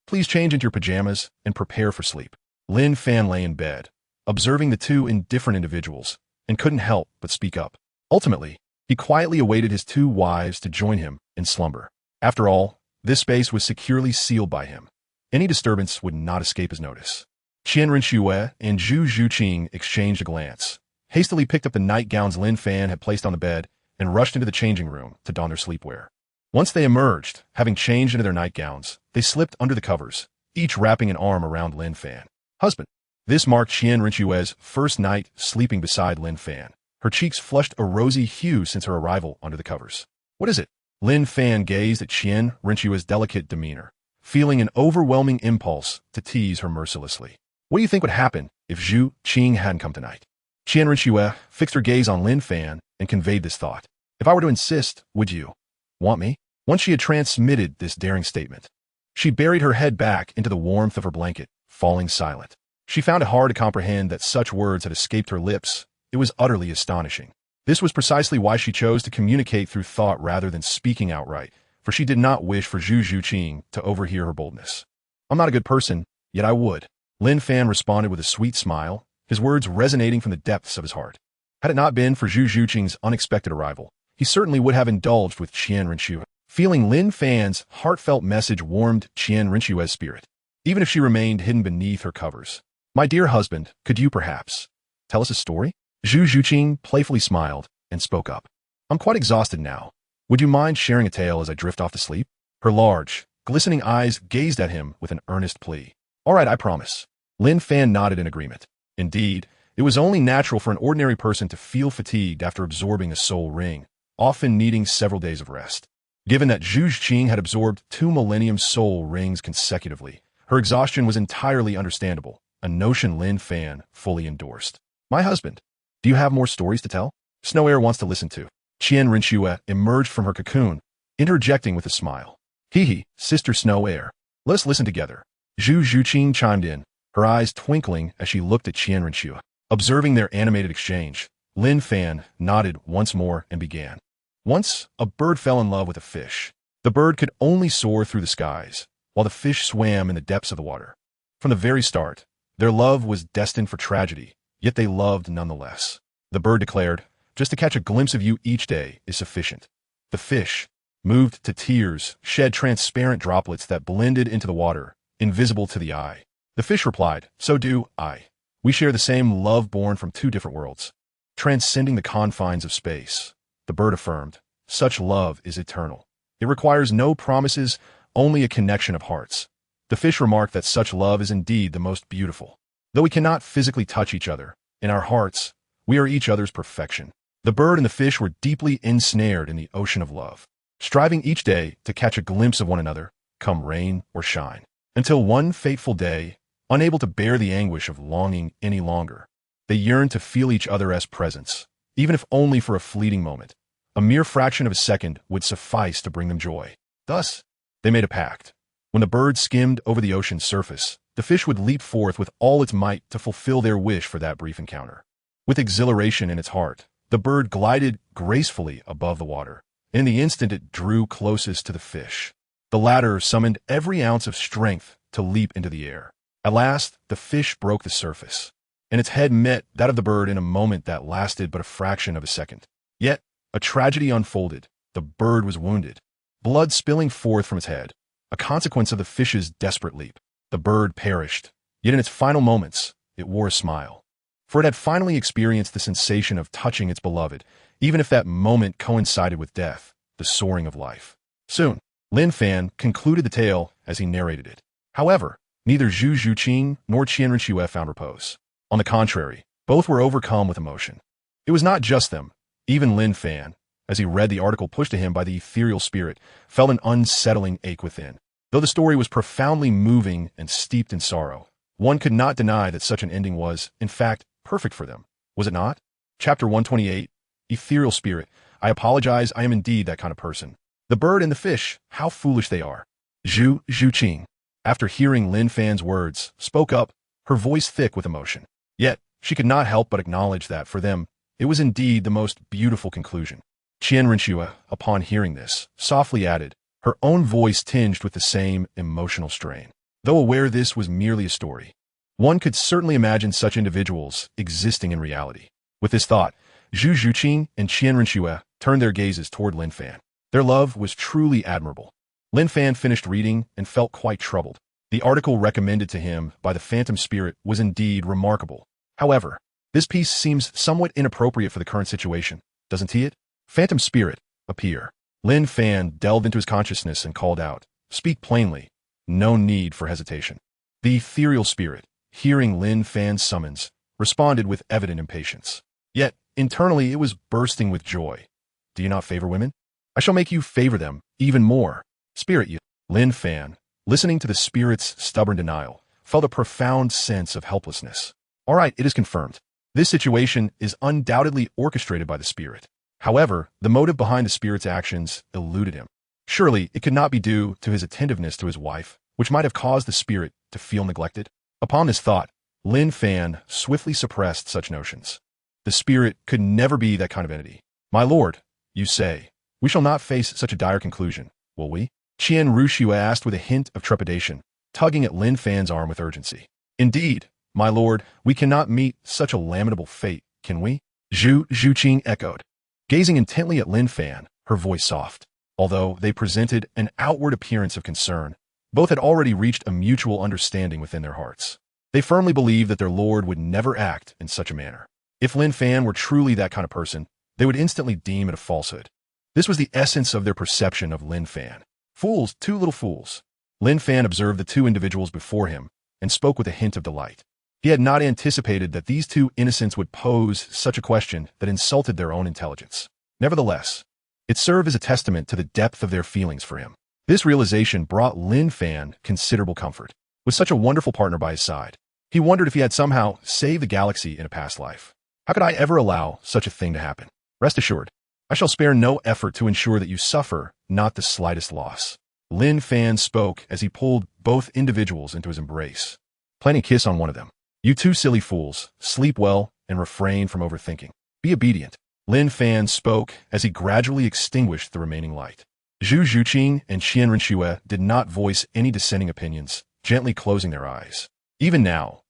please change into your pajamas and prepare for sleep. Lin Fan lay in bed, observing the two indifferent individuals, and couldn't help but speak up. Ultimately, he quietly awaited his 2 wives to join him in slumber. After all, this space was securely sealed by him. Any disturbance would not escape his notice. Qian Renxue and Zhu Zhuqing exchanged a glance, hastily picked up the nightgowns Lin Fan had placed on the bed, and rushed into the changing room to don their sleepwear. Once they emerged, having changed into their nightgowns, they slipped under the covers, each wrapping an arm around Lin Fan. Husband. This marked Qian Renxue's first night sleeping beside Lin Fan. Her cheeks flushed a rosy hue since her arrival under the covers. What is it? Lin Fan gazed at Qian Renxue's delicate demeanor, feeling an overwhelming impulse to tease her mercilessly. What do you think would happen if Zhu Qing hadn't come tonight? Qian Renxue fixed her gaze on Lin Fan and conveyed this thought. If I were to insist, would you want me? Once she had transmitted this daring statement, she buried her head back into the warmth of her blanket, falling silent. She found it hard to comprehend that such words had escaped her lips. It was utterly astonishing. This was precisely why she chose to communicate through thought rather than speaking outright, for she did not wish for Zhu Zhuqing to overhear her boldness. I'm not a good person, yet I would. Lin Fan responded with a sweet smile, his words resonating from the depths of his heart. Had it not been for Zhu Zhuqing's unexpected arrival, he certainly would have indulged with Qian Renxue. Feeling Lin Fan's heartfelt message warmed Qian Renxue's spirit, even if she remained hidden beneath her covers. My dear husband, could you perhaps tell us a story? Zhu Zhuqing playfully smiled and spoke up. I'm quite exhausted now. Would you mind sharing a tale as I drift off to sleep? Her large, glistening eyes gazed at him with an earnest plea. All right, I promise. Lin Fan nodded in agreement. Indeed, it was only natural for an ordinary person to feel fatigued after absorbing a soul ring, often needing several days of rest. Given that Zhu Zhuqing had absorbed 2 millennium soul rings consecutively, her exhaustion was entirely understandable, a notion Lin Fan fully endorsed. My husband, do you have more stories to tell? Snow Air wants to listen to. Qian Renxue emerged from her cocoon, interjecting with a smile. Hee, Sister Snow Air. Let us listen together. Zhu Zhuqing chimed in, her eyes twinkling as she looked at Qian Renxue. Observing their animated exchange, Lin Fan nodded once more and began. Once, a bird fell in love with a fish. The bird could only soar through the skies, while the fish swam in the depths of the water. From the very start, their love was destined for tragedy, yet they loved nonetheless. The bird declared, just to catch a glimpse of you each day is sufficient. The fish, moved to tears, shed transparent droplets that blended into the water, invisible to the eye. The fish replied, so do I. We share the same love born from 2 different worlds, transcending the confines of space. The bird affirmed, such love is eternal. It requires no promises, only a connection of hearts. The fish remarked that such love is indeed the most beautiful. Though we cannot physically touch each other, in our hearts, we are each other's perfection. The bird and the fish were deeply ensnared in the ocean of love, striving each day to catch a glimpse of one another, come rain or shine. Until one fateful day, unable to bear the anguish of longing any longer, they yearned to feel each other as presence, even if only for a fleeting moment. A mere fraction of a second would suffice to bring them joy. Thus, they made a pact. When the bird skimmed over the ocean's surface, the fish would leap forth with all its might to fulfill their wish for that brief encounter. With exhilaration in its heart, the bird glided gracefully above the water. In the instant it drew closest to the fish, the latter summoned every ounce of strength to leap into the air. At last, the fish broke the surface, and its head met that of the bird in a moment that lasted but a fraction of a second. Yet, a tragedy unfolded. The bird was wounded, blood spilling forth from its head, a consequence of the fish's desperate leap. The bird perished, yet in its final moments, it wore a smile. For it had finally experienced the sensation of touching its beloved, even if that moment coincided with death, the soaring of life. Soon, Lin Fan concluded the tale as he narrated it. However, neither Zhu Zhuqing nor Qian Renxue found repose. On the contrary, both were overcome with emotion. It was not just them. Even Lin Fan, as he read the article pushed to him by the ethereal spirit, felt an unsettling ache within. Though the story was profoundly moving and steeped in sorrow, one could not deny that such an ending was, in fact, perfect for them. Was it not? Chapter 128, Ethereal Spirit. I apologize, I am indeed that kind of person. The bird and the fish, how foolish they are. Zhu Zhuqing, after hearing Lin Fan's words, spoke up, her voice thick with emotion. Yet, she could not help but acknowledge that, for them, it was indeed the most beautiful conclusion. Qian Renxue, upon hearing this, softly added, her own voice tinged with the same emotional strain. Though aware this was merely a story, one could certainly imagine such individuals existing in reality. With this thought, Zhu Zhuqing and Qian Renxue turned their gazes toward Lin Fan. Their love was truly admirable. Lin Fan finished reading and felt quite troubled. The article recommended to him by the Phantom Spirit was indeed remarkable. However, this piece seems somewhat inappropriate for the current situation, doesn't it? Phantom Spirit, appear. Lin Fan delved into his consciousness and called out, speak plainly, no need for hesitation. The ethereal spirit, hearing Lin Fan's summons, responded with evident impatience. Yet, internally it was bursting with joy. Do you not favor women? I shall make you favor them even more. Spirit you. Lin Fan, listening to the spirit's stubborn denial, felt a profound sense of helplessness. All right, it is confirmed. This situation is undoubtedly orchestrated by the spirit. However, the motive behind the spirit's actions eluded him. Surely, it could not be due to his attentiveness to his wife, which might have caused the spirit to feel neglected. Upon this thought, Lin Fan swiftly suppressed such notions. The spirit could never be that kind of entity. My lord, you say, we shall not face such a dire conclusion, will we? Qian Renxue asked with a hint of trepidation, tugging at Lin Fan's arm with urgency. Indeed, my lord, we cannot meet such a lamentable fate, can we? Zhu Zhuqing echoed, gazing intently at Lin Fan, her voice soft. Although they presented an outward appearance of concern, both had already reached a mutual understanding within their hearts. They firmly believed that their lord would never act in such a manner. If Lin Fan were truly that kind of person, they would instantly deem it a falsehood. This was the essence of their perception of Lin Fan. Fools, two little fools. Lin Fan observed the two individuals before him and spoke with a hint of delight. He had not anticipated that these two innocents would pose such a question that insulted their own intelligence. Nevertheless, it served as a testament to the depth of their feelings for him. This realization brought Lin Fan considerable comfort. With such a wonderful partner by his side, he wondered if he had somehow saved the galaxy in a past life. How could I ever allow such a thing to happen? Rest assured, I shall spare no effort to ensure that you suffer not the slightest loss. Lin Fan spoke as he pulled both individuals into his embrace, planting a kiss on one of them. You two silly fools, sleep well and refrain from overthinking. Be obedient. Lin Fan spoke as he gradually extinguished the remaining light. Zhu Zhuqing and Renxue did not voice any dissenting opinions, gently closing their eyes. Even now,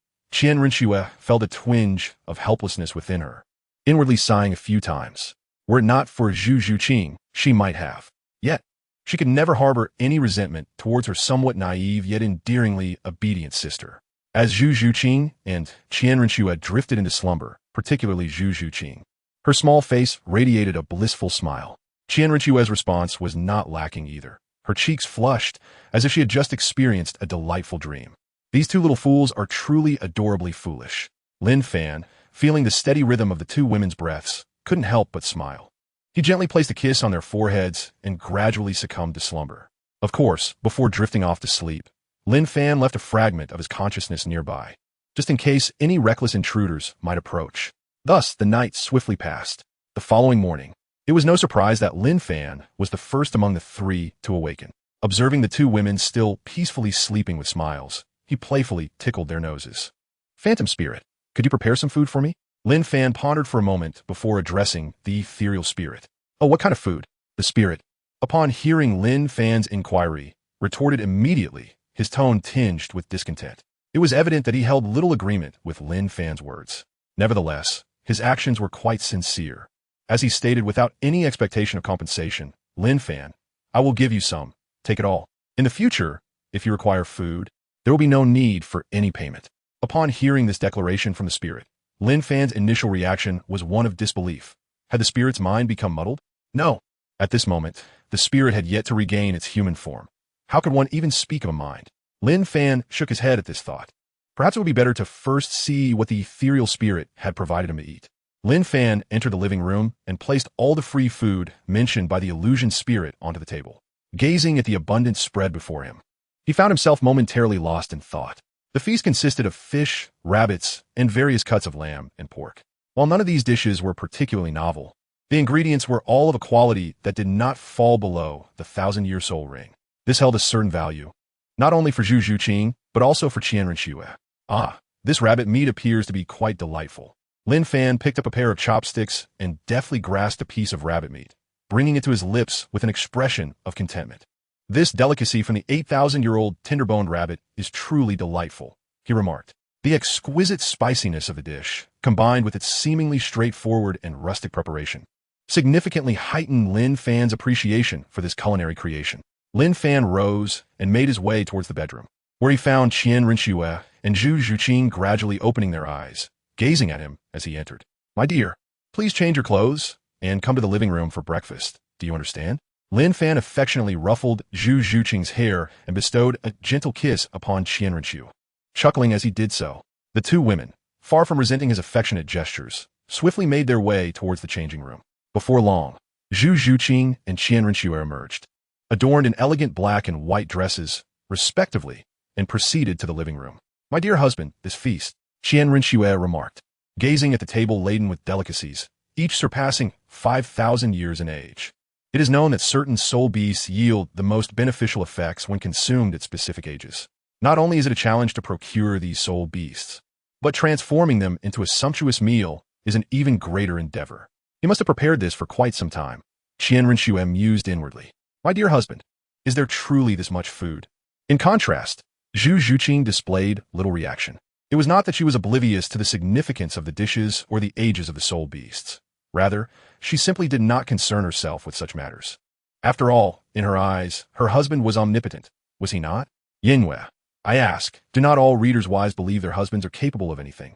Renxue felt a twinge of helplessness within her, inwardly sighing a few times. Were it not for Zhu Zhuqing, she might have. Yet, she could never harbor any resentment towards her somewhat naive yet endearingly obedient sister. As Zhu Zhuqing and Renxue drifted into slumber, particularly Zhu Zhuqing, her small face radiated a blissful smile. Renxue's response was not lacking either. Her cheeks flushed as if she had just experienced a delightful dream. These two little fools are truly adorably foolish. Lin Fan, feeling the steady rhythm of the two women's breaths, couldn't help but smile. He gently placed a kiss on their foreheads and gradually succumbed to slumber. Of course, before drifting off to sleep, Lin Fan left a fragment of his consciousness nearby, just in case any reckless intruders might approach. Thus, the night swiftly passed. The following morning, it was no surprise that Lin Fan was the first among the three to awaken. Observing the two women still peacefully sleeping with smiles, he playfully tickled their noses. Phantom spirit, could you prepare some food for me? Lin Fan pondered for a moment before addressing the ethereal spirit. Oh, what kind of food? The spirit, upon hearing Lin Fan's inquiry, retorted immediately, his tone tinged with discontent. It was evident that he held little agreement with Lin Fan's words. Nevertheless, his actions were quite sincere. As he stated without any expectation of compensation, Lin Fan, I will give you some. Take it all. In the future, if you require food, there will be no need for any payment. Upon hearing this declaration from the spirit, Lin Fan's initial reaction was one of disbelief. Had the spirit's mind become muddled? No. At this moment, the spirit had yet to regain its human form. How could one even speak of a mind? Lin Fan shook his head at this thought. Perhaps it would be better to first see what the ethereal spirit had provided him to eat. Lin Fan entered the living room and placed all the free food mentioned by the illusion spirit onto the table. Gazing at the abundant spread before him, he found himself momentarily lost in thought. The feast consisted of fish, rabbits, and various cuts of lamb and pork. While none of these dishes were particularly novel, the ingredients were all of a quality that did not fall below the 1,000-year soul ring. This held a certain value, not only for Zhu Zhuqing, but also for Renxue. Ah, this rabbit meat appears to be quite delightful. Lin Fan picked up a pair of chopsticks and deftly grasped a piece of rabbit meat, bringing it to his lips with an expression of contentment. This delicacy from the 8,000-year-old tender-boned rabbit is truly delightful, he remarked. The exquisite spiciness of the dish, combined with its seemingly straightforward and rustic preparation, significantly heightened Lin Fan's appreciation for this culinary creation. Lin Fan rose and made his way towards the bedroom, where he found Renxue and Zhu Zhuqing gradually opening their eyes, gazing at him as he entered. My dear, please change your clothes and come to the living room for breakfast. Do you understand? Lin Fan affectionately ruffled Zhu Zhuqing's hair and bestowed a gentle kiss upon Renxue. Chuckling as he did so, the two women, far from resenting his affectionate gestures, swiftly made their way towards the changing room. Before long, Zhu Zhuqing and Renxue emerged, adorned in elegant black and white dresses, respectively, and proceeded to the living room. My dear husband, this feast, Renxue remarked, gazing at the table laden with delicacies, each surpassing 5,000 years in age. It is known that certain soul beasts yield the most beneficial effects when consumed at specific ages. Not only is it a challenge to procure these soul beasts, but transforming them into a sumptuous meal is an even greater endeavor. He must have prepared this for quite some time. Renxue mused inwardly. My dear husband, is there truly this much food? In contrast, Zhu Zhuqing displayed little reaction. It was not that she was oblivious to the significance of the dishes or the ages of the soul beasts. Rather, she simply did not concern herself with such matters. After all, in her eyes, her husband was omnipotent, was he not? Yingwei, I ask, do not all readers wise believe their husbands are capable of anything?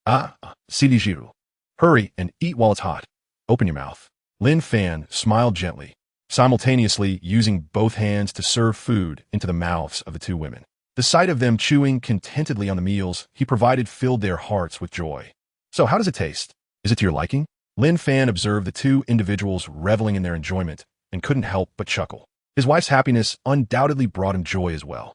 Ah, Sidi Jiru. Hurry and eat while it's hot. Open your mouth. Lin Fan smiled gently, simultaneously using both hands to serve food into the mouths of the two women. The sight of them chewing contentedly on the meals he provided filled their hearts with joy. So how does it taste? Is it to your liking? Lin Fan observed the two individuals reveling in their enjoyment and couldn't help but chuckle. His wife's happiness undoubtedly brought him joy as well.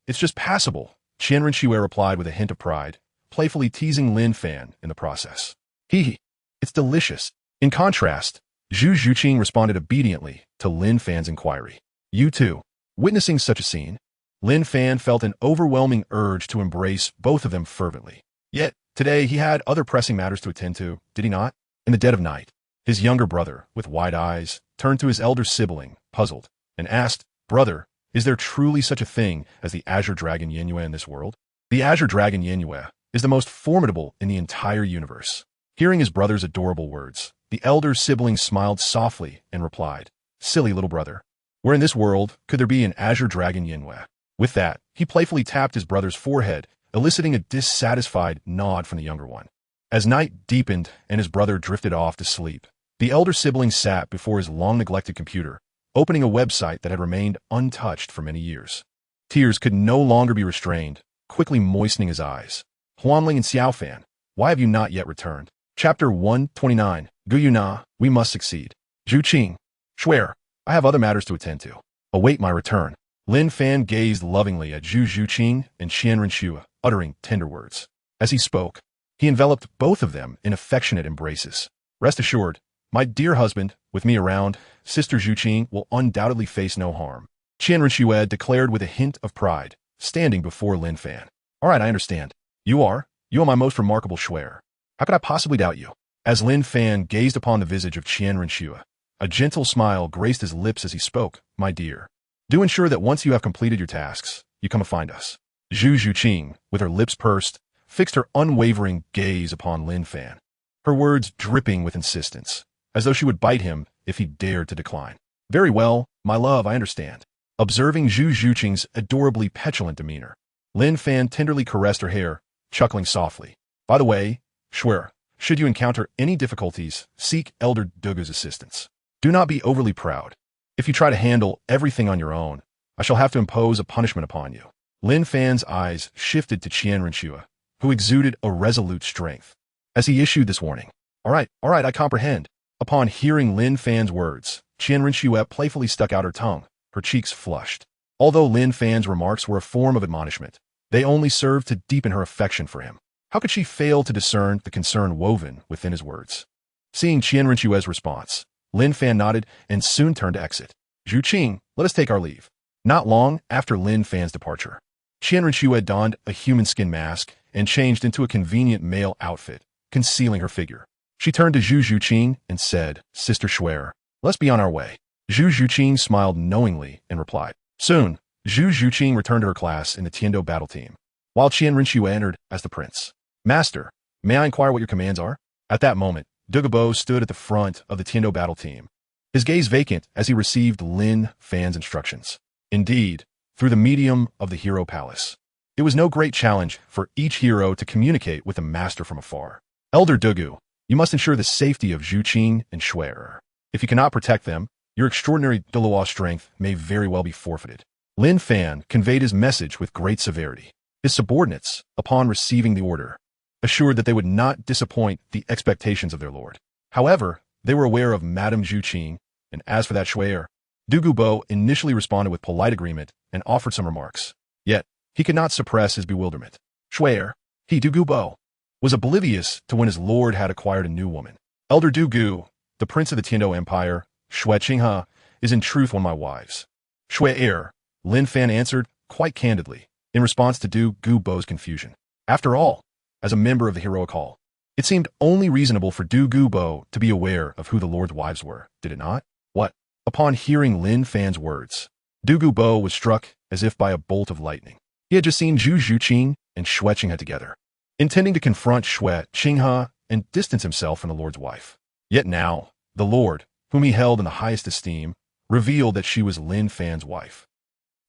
It's just passable, Renxue replied with a hint of pride, playfully teasing Lin Fan in the process. Hee, it's delicious. In contrast, Zhu Zhuqing responded obediently to Lin Fan's inquiry. You too. Witnessing such a scene, Lin Fan felt an overwhelming urge to embrace both of them fervently. Yet, today he had other pressing matters to attend to, did he not? In the dead of night, his younger brother, with wide eyes, turned to his elder sibling, puzzled, and asked, Brother, is there truly such a thing as the Azure Dragon Yenue in this world? The Azure Dragon Yenue is the most formidable in the entire universe. Hearing his brother's adorable words, the elder sibling smiled softly and replied, Silly little brother. Where in this world could there be an Azure Dragon Yenue? With that, he playfully tapped his brother's forehead, eliciting a dissatisfied nod from the younger one. As night deepened and his brother drifted off to sleep, the elder sibling sat before his long-neglected computer, opening a website that had remained untouched for many years. Tears could no longer be restrained, quickly moistening his eyes. Huanling and Xiaofan, why have you not yet returned? Chapter 129, Gu Yuena, we must succeed. Zhuqing, swear, I have other matters to attend to. Await my return. Lin Fan gazed lovingly at Zhu Zhuqing and Renxue, uttering tender words. As he spoke, he enveloped both of them in affectionate embraces. Rest assured, my dear husband, with me around, Sister Zhuqing will undoubtedly face no harm. Renxue declared with a hint of pride, standing before Lin Fan. All right, I understand. You are my most remarkable swear. How could I possibly doubt you? As Lin Fan gazed upon the visage of Renxue, a gentle smile graced his lips as he spoke, My dear, do ensure that once you have completed your tasks, you come and find us. Zhu Zhuqing, with her lips pursed, fixed her unwavering gaze upon Lin Fan, her words dripping with insistence, as though she would bite him if he dared to decline. Very well, my love, I understand. Observing Zhu Zhuqing's adorably petulant demeanor, Lin Fan tenderly caressed her hair, chuckling softly. By the way, swear, should you encounter any difficulties, seek Elder Dugu's assistance. Do not be overly proud. If you try to handle everything on your own, I shall have to impose a punishment upon you. Lin Fan's eyes shifted to Renxue, who exuded a resolute strength, as he issued this warning. All right, I comprehend. Upon hearing Lin Fan's words, Renxue playfully stuck out her tongue, her cheeks flushed. Although Lin Fan's remarks were a form of admonishment, they only served to deepen her affection for him. How could she fail to discern the concern woven within his words? Seeing Renxue's response, Lin Fan nodded and soon turned to exit. Zhuqing, let us take our leave. Not long after Lin Fan's departure, Renxue donned a human skin mask and changed into a convenient male outfit, concealing her figure. She turned to Zhu Zhuqing and said, Sister Swear, let's be on our way. Zhu Zhuqing smiled knowingly and replied. Soon, Zhu Zhuqing returned to her class in the Tiando battle team, while Renxue entered as the prince. Master, may I inquire what your commands are? At that moment, Dugu Bo stood at the front of the Tiando battle team, his gaze vacant as he received Lin Fan's instructions. Indeed, through the medium of the hero palace, it was no great challenge for each hero to communicate with the master from afar. Elder Dugu, you must ensure the safety of Zhuqing and Shuer. If you cannot protect them, your extraordinary Douluo strength may very well be forfeited. Lin Fan conveyed his message with great severity. His subordinates, upon receiving the order, assured that they would not disappoint the expectations of their lord. However, they were aware of Madame Zhuqing, and as for that Shuer, Dugu Bo initially responded with polite agreement and offered some remarks. Yet, he could not suppress his bewilderment. Shuer, Dugu Bo, was oblivious to when his lord had acquired a new woman. Elder Dugu, the prince of the Tiando Empire, Shui Qinghe, is in truth one of my wives. Shuer, Lin Fan answered, quite candidly, in response to Dugu Bo's confusion. After all, as a member of the heroic hall, it seemed only reasonable for Dugu Bo to be aware of who the lord's wives were, did it not? What? Upon hearing Lin Fan's words, Dugu Bo was struck as if by a bolt of lightning. He had just seen Zhu Zhuqing and Shui Qinghe together, intending to confront Shui Qinghe and distance himself from the lord's wife. Yet now, the lord, whom he held in the highest esteem, revealed that she was Lin Fan's wife.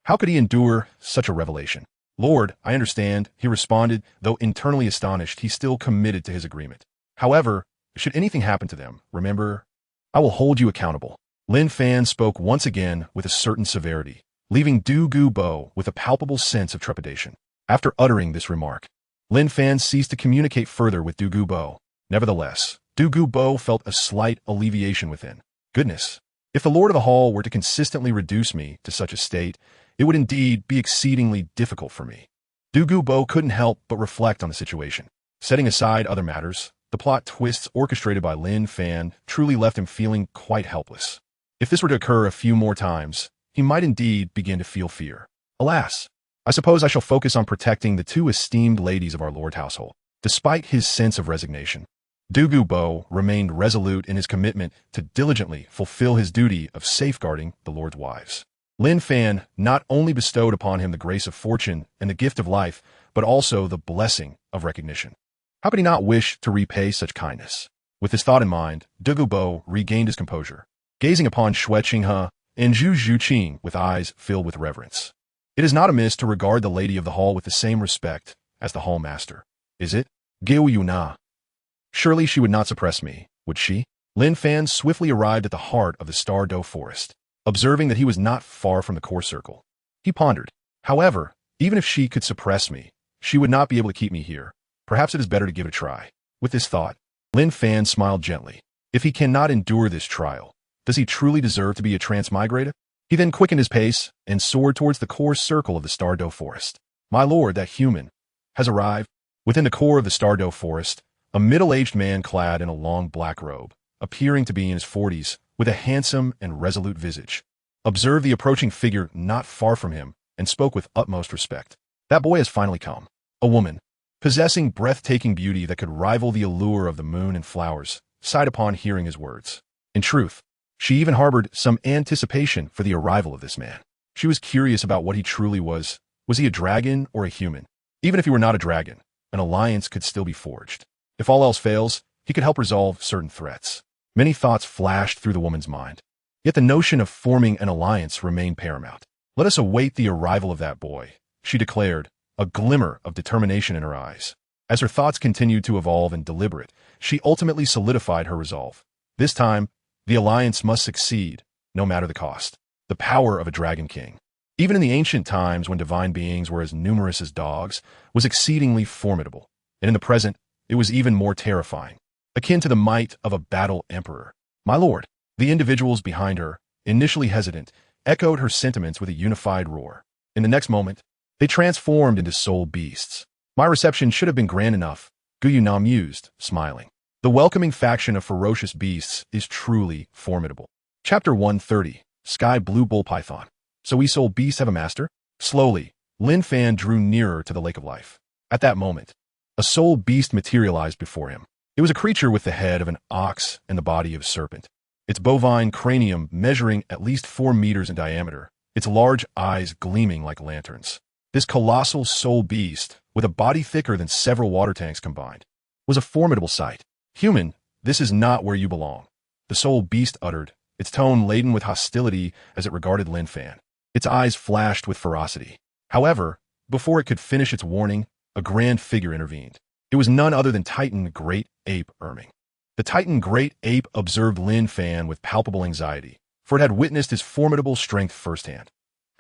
How could he endure such a revelation? Lord, I understand, he responded, though internally astonished, he still committed to his agreement. However, should anything happen to them, remember, I will hold you accountable. Lin Fan spoke once again with a certain severity, leaving Dugu Bo with a palpable sense of trepidation. After uttering this remark, Lin Fan ceased to communicate further with Dugu Bo. Nevertheless, Dugu Bo felt a slight alleviation within. Goodness, if the Lord of the Hall were to consistently reduce me to such a state, it would indeed be exceedingly difficult for me. Dugu Bo couldn't help but reflect on the situation. Setting aside other matters, the plot twists orchestrated by Lin Fan truly left him feeling quite helpless. If this were to occur a few more times, he might indeed begin to feel fear. Alas, I suppose I shall focus on protecting the two esteemed ladies of our Lord household. Despite his sense of resignation, Dugu Bo remained resolute in his commitment to diligently fulfill his duty of safeguarding the Lord's wives. Lin Fan not only bestowed upon him the grace of fortune and the gift of life, but also the blessing of recognition. How could he not wish to repay such kindness? With this thought in mind, Dugu Bo regained his composure, gazing upon Xue Qinghe and Zhu Zhuqing with eyes filled with reverence. It is not amiss to regard the lady of the hall with the same respect as the hall master, is it? Gu Yuena. Surely she would not suppress me, would she? Lin Fan swiftly arrived at the heart of the Star Dou forest, observing that he was not far from the core circle. He pondered, however, even if she could suppress me, she would not be able to keep me here. Perhaps it is better to give it a try. With this thought, Lin Fan smiled gently. If he cannot endure this trial, does he truly deserve to be a transmigrator? He then quickened his pace and soared towards the core circle of the Star Dou forest. My lord, that human, has arrived. Within the core of the Star Dou forest, a middle-aged man clad in a long black robe, appearing to be in his 40s, with a handsome and resolute visage, observed the approaching figure not far from him and spoke with utmost respect. That boy has finally come. A woman, possessing breathtaking beauty that could rival the allure of the moon and flowers, sighed upon hearing his words. In truth, she even harbored some anticipation for the arrival of this man. She was curious about what he truly was. Was he a dragon or a human? Even if he were not a dragon, an alliance could still be forged. If all else fails, he could help resolve certain threats. Many thoughts flashed through the woman's mind. Yet the notion of forming an alliance remained paramount. Let us await the arrival of that boy, she declared, a glimmer of determination in her eyes. As her thoughts continued to evolve and deliberate, she ultimately solidified her resolve. This time, the alliance must succeed, no matter the cost. The power of a dragon king, even in the ancient times when divine beings were as numerous as dogs, was exceedingly formidable, and in the present, it was even more terrifying, akin to the might of a battle emperor. My lord, the individuals behind her, initially hesitant, echoed her sentiments with a unified roar. In the next moment, they transformed into soul beasts. My reception should have been grand enough, Gu Yuena mused, smiling. The welcoming faction of ferocious beasts is truly formidable. Chapter 130, Sky Blue Bull Python. So we soul beasts have a master? Slowly, Lin Fan drew nearer to the Lake of Life. At that moment, a soul beast materialized before him. It was a creature with the head of an ox and the body of a serpent, its bovine cranium measuring at least 4 meters in diameter, its large eyes gleaming like lanterns. This colossal soul beast, with a body thicker than several water tanks combined, was a formidable sight. Human, this is not where you belong, the soul beast uttered, its tone laden with hostility as it regarded Lin Fan. Its eyes flashed with ferocity. However, before it could finish its warning, a grand figure intervened. It was none other than Titan Great Ape Erming. The Titan Great Ape observed Lin Fan with palpable anxiety, for it had witnessed his formidable strength firsthand.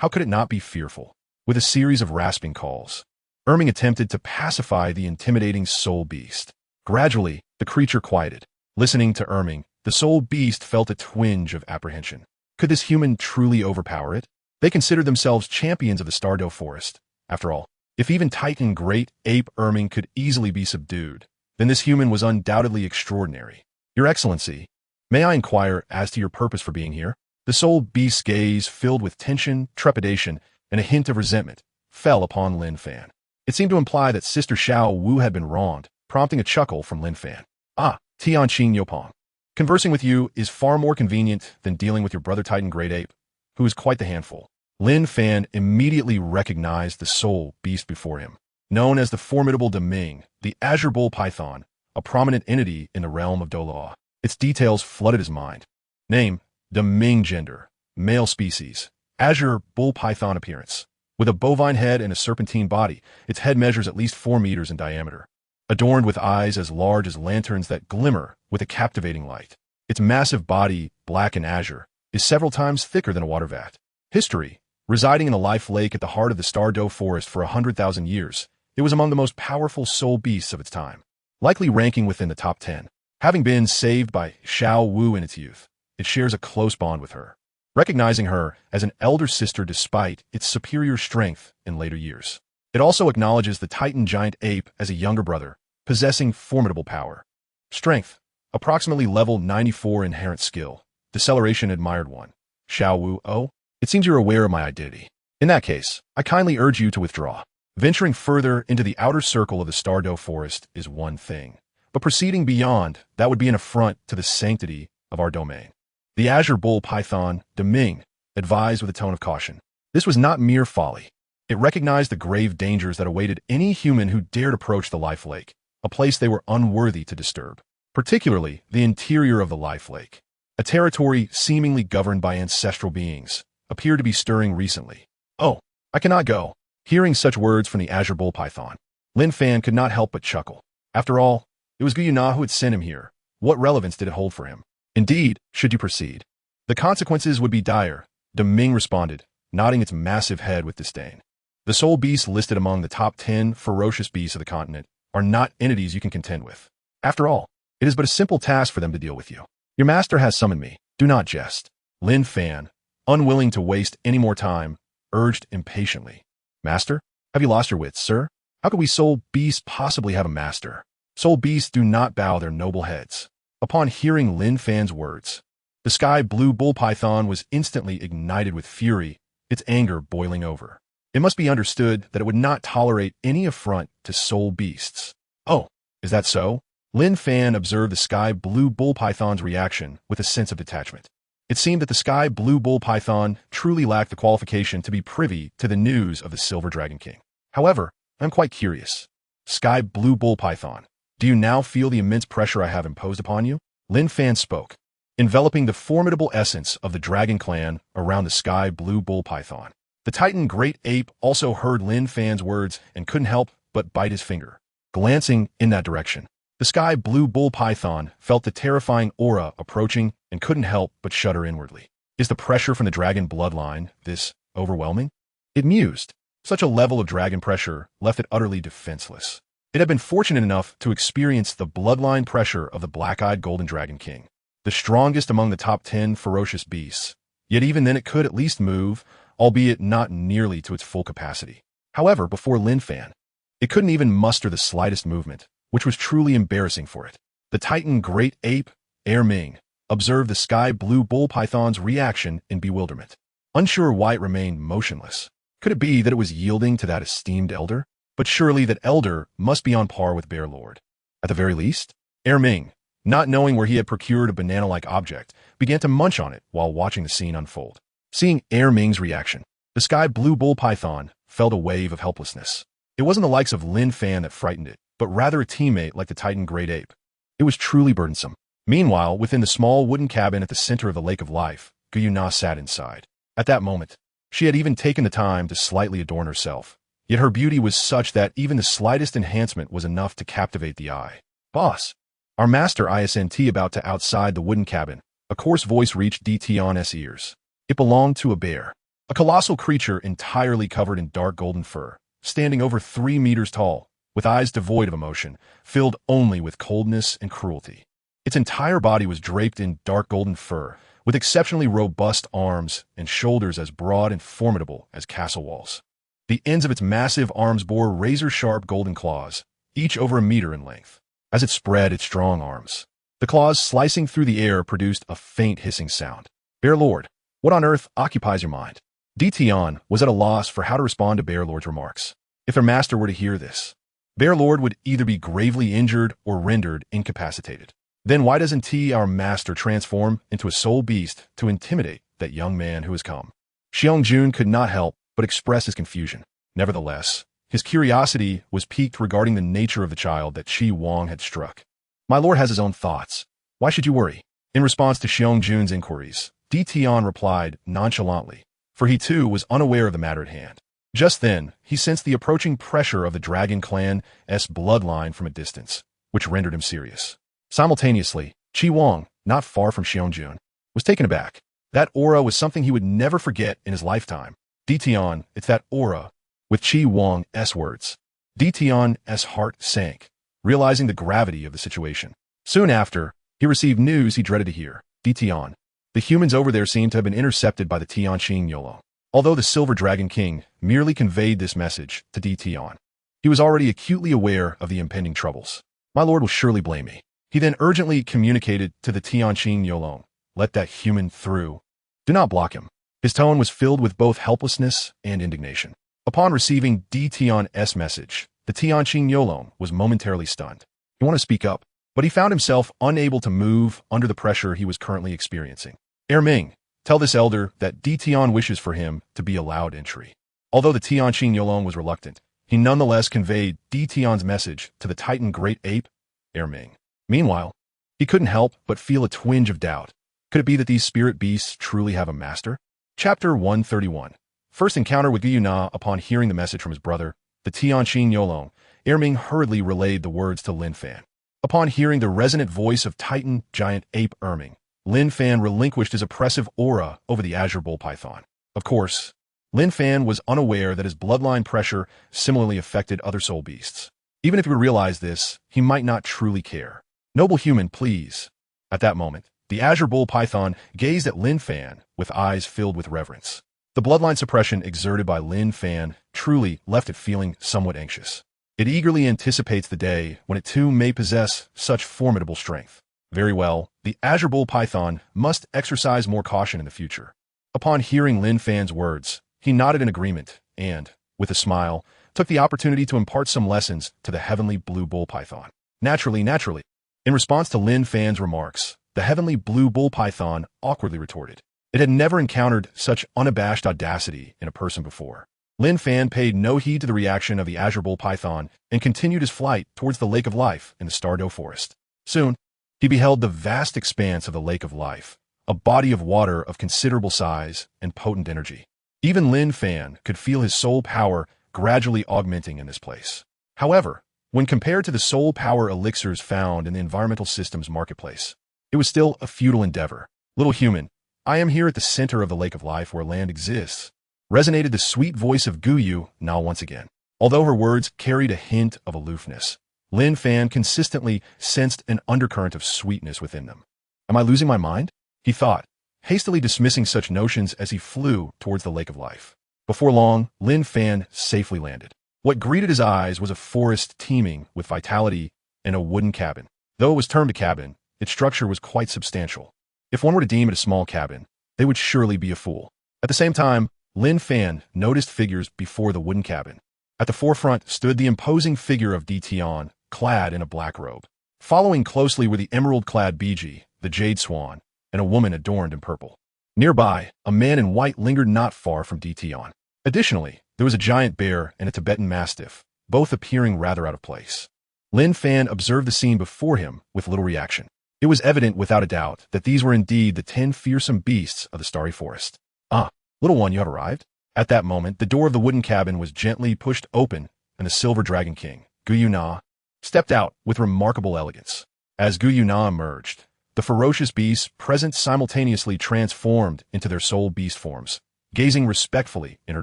How could it not be fearful? With a series of rasping calls, Erming attempted to pacify the intimidating soul beast. Gradually, the creature quieted. Listening to Erming, the soul beast felt a twinge of apprehension. Could this human truly overpower it? They considered themselves champions of the Star Dou forest. After all, if even Titan Great Ape Erming could easily be subdued, then this human was undoubtedly extraordinary. Your Excellency, may I inquire as to your purpose for being here? The soul beast's gaze, filled with tension, trepidation, and a hint of resentment, fell upon Lin Fan. It seemed to imply that Sister Xiao Wu had been wronged, prompting a chuckle from Lin Fan. Ah, Tianqing Yopong. Conversing with you is far more convenient than dealing with your brother Titan Great Ape, who is quite the handful. Lin Fan immediately recognized the soul beast before him. Known as the formidable Meng, the Azure Bull Python, a prominent entity in the realm of Douluo. Its details flooded his mind. Name, Meng gender, male species, Azure Bull Python appearance. With a bovine head and a serpentine body, its head measures at least 4 meters in diameter. adorned with eyes as large as lanterns that glimmer with a captivating light. Its massive body, black and azure, is several times thicker than a water vat. History. Residing in a life lake at the heart of the Star Dou forest for 100,000 years, it was among the most powerful soul beasts of its time, likely ranking within the top 10. Having been saved by Xiao Wu in its youth, it shares a close bond with her, recognizing her as an elder sister despite its superior strength in later years. It also acknowledges the Titan giant ape as a younger brother, possessing formidable power. Strength. Approximately level 94 inherent skill. Deceleration admired 1. Xiao Wu, oh, it seems you're aware of my identity. In that case, I kindly urge you to withdraw. Venturing further into the outer circle of the Star Dou forest is one thing, but proceeding beyond, that would be an affront to the sanctity of our domain. The Azure Bull Python, Ming, advised with a tone of caution. This was not mere folly. It recognized the grave dangers that awaited any human who dared approach the Life Lake, a place they were unworthy to disturb, particularly the interior of the Life Lake. A territory seemingly governed by ancestral beings appeared to be stirring recently. Oh, I cannot go. Hearing such words from the Azure Bull Python, Lin Fan could not help but chuckle. After all, it was Gu Yuena who had sent him here. What relevance did it hold for him? Indeed, should you proceed, the consequences would be dire, Ming responded, nodding its massive head with disdain. The soul beasts listed among the top 10 ferocious beasts of the continent are not entities you can contend with. After all, it is but a simple task for them to deal with you. Your master has summoned me. Do not jest. Lin Fan, unwilling to waste any more time, urged impatiently. Master? Have you lost your wits, sir? How could we soul beasts possibly have a master? Soul beasts do not bow their noble heads. Upon hearing Lin Fan's words, the sky blue bull python was instantly ignited with fury, its anger boiling over. It must be understood that it would not tolerate any affront to soul beasts. Oh, is that so? Lin Fan observed the sky blue bull python's reaction with a sense of detachment. It seemed that the sky blue bull python truly lacked the qualification to be privy to the news of the Silver Dragon King. However, I'm quite curious. Sky blue bull python, do you now feel the immense pressure I have imposed upon you? Lin Fan spoke, enveloping the formidable essence of the dragon clan around the sky blue bull python. The Titan great ape also heard Lin Fan's words and couldn't help but bite his finger. Glancing in that direction, the sky blue bull python felt the terrifying aura approaching and couldn't help but shudder inwardly. Is the pressure from the dragon bloodline this overwhelming? It mused. Such a level of dragon pressure left it utterly defenseless. It had been fortunate enough to experience the bloodline pressure of the black-eyed golden dragon king, the strongest among the top 10 ferocious beasts. Yet even then it could at least move, albeit not nearly to its full capacity. However, before Lin Fan, it couldn't even muster the slightest movement, which was truly embarrassing for it. The Titan great ape, Ming, observed the sky blue bull python's reaction in bewilderment. Unsure why it remained motionless. Could it be that it was yielding to that esteemed elder? But surely that elder must be on par with Bear Lord. At the very least, Ming, not knowing where he had procured a banana-like object, began to munch on it while watching the scene unfold. Seeing Ming's reaction, the sky blue bull python felt a wave of helplessness. It wasn't the likes of Lin Fan that frightened it, but rather a teammate like the Titan great ape. It was truly burdensome. Meanwhile, within the small wooden cabin at the center of the Lake of Life, Gu Yuena sat inside. At that moment, she had even taken the time to slightly adorn herself. Yet her beauty was such that even the slightest enhancement was enough to captivate the eye. Boss, our master isn't about to outside the wooden cabin. A coarse voice reached Tion's ears. It belonged to a bear, a colossal creature entirely covered in dark golden fur, standing over 3 meters tall, with eyes devoid of emotion, filled only with coldness and cruelty. Its entire body was draped in dark golden fur, with exceptionally robust arms and shoulders as broad and formidable as castle walls. The ends of its massive arms bore razor-sharp golden claws, each over 1 meter in length. As it spread its strong arms, the claws slicing through the air produced a faint hissing sound. Bear Lord, what on earth occupies your mind? Tion was at a loss for how to respond to Bear Lord's remarks. If their master were to hear this, Bear Lord would either be gravely injured or rendered incapacitated. Then why doesn't our master transform into a soul beast to intimidate that young man who has come? Su Yuntao could not help but express his confusion. Nevertheless, his curiosity was piqued regarding the nature of the child that Qi Wang had struck. My lord has his own thoughts. Why should you worry? In response to Su Yuntau's inquiries, Tion replied nonchalantly, for he too was unaware of the matter at hand. Just then, he sensed the approaching pressure of the Dragon Clan's bloodline from a distance, which rendered him serious. Simultaneously, Qi Wang, not far from Xiongjuan, was taken aback. That aura was something he would never forget in his lifetime. Ditian, it's that aura. With Qi Wang's words, Ditian's heart sank, realizing the gravity of the situation. Soon after, he received news he dreaded to hear. Ditian, the humans over there seem to have been intercepted by the Tianqing Yolong. Although the Silver Dragon King merely conveyed this message to Ditian, he was already acutely aware of the impending troubles. My lord will surely blame me. He then urgently communicated to the Tianqing Yolong, let that human through. Do not block him. His tone was filled with both helplessness and indignation. Upon receiving Ditian's message, the Tianqing Yolong was momentarily stunned. He wanted to speak up, but he found himself unable to move under the pressure he was currently experiencing. Ming, tell this elder that Ditian wishes for him to be allowed entry. Although the Tianqing Yolong was reluctant, he nonetheless conveyed Ditian's message to the Titan Great Ape, Ming. Meanwhile, he couldn't help but feel a twinge of doubt. Could it be that these spirit beasts truly have a master? Chapter 131. First encounter with Gu Yuena. Upon hearing the message from his brother, the Tianqing Yolong, Ming hurriedly relayed the words to Lin Fan. Upon hearing the resonant voice of Titan Giant Ape Ming, Lin Fan relinquished his oppressive aura over the Azure Bull Python. Of course, Lin Fan was unaware that his bloodline pressure similarly affected other soul beasts. Even if he would realize this, he might not truly care. Noble human, please. At that moment, the Azure Bull Python gazed at Lin Fan with eyes filled with reverence. The bloodline suppression exerted by Lin Fan truly left it feeling somewhat anxious. It eagerly anticipates the day when it too may possess such formidable strength. Very well, the Azure Bull Python must exercise more caution in the future. Upon hearing Lin Fan's words, he nodded in agreement and, with a smile, took the opportunity to impart some lessons to the Heavenly Blue Bull Python. Naturally. In response to Lin Fan's remarks, the Heavenly Blue Bull Python awkwardly retorted. It had never encountered such unabashed audacity in a person before. Lin Fan paid no heed to the reaction of the Azure Bull Python and continued his flight towards the Lake of Life in the Stardow Forest. Soon, he beheld the vast expanse of the Lake of Life, a body of water of considerable size and potent energy. Even Lin Fan could feel his soul power gradually augmenting in this place. However, when compared to the soul power elixirs found in the environmental systems marketplace, it was still a futile endeavor. Little human, I am here at the center of the Lake of Life where land exists, resonated the sweet voice of Gu Yuena once again. Although her words carried a hint of aloofness, Lin Fan consistently sensed an undercurrent of sweetness within them. Am I losing my mind? He thought, hastily dismissing such notions as he flew towards the Lake of Life. Before long, Lin Fan safely landed. What greeted his eyes was a forest teeming with vitality and a wooden cabin. Though it was termed a cabin, its structure was quite substantial. If one were to deem it a small cabin, they would surely be a fool. At the same time, Lin Fan noticed figures before the wooden cabin. At the forefront stood the imposing figure of Ditian, clad in a black robe. Following closely were the emerald-clad Biji, the jade swan, and a woman adorned in purple. Nearby, a man in white lingered not far from Ditian. Additionally, there was a giant bear and a Tibetan mastiff, both appearing rather out of place. Lin Fan observed the scene before him with little reaction. It was evident without a doubt that these were indeed the 10 fearsome beasts of the starry forest. Ah, little one, you have arrived? At that moment, the door of the wooden cabin was gently pushed open, and the Silver Dragon King, Gu Yuena, stepped out with remarkable elegance. As Gu Yuena emerged, the ferocious beasts present simultaneously transformed into their soul beast forms, gazing respectfully in her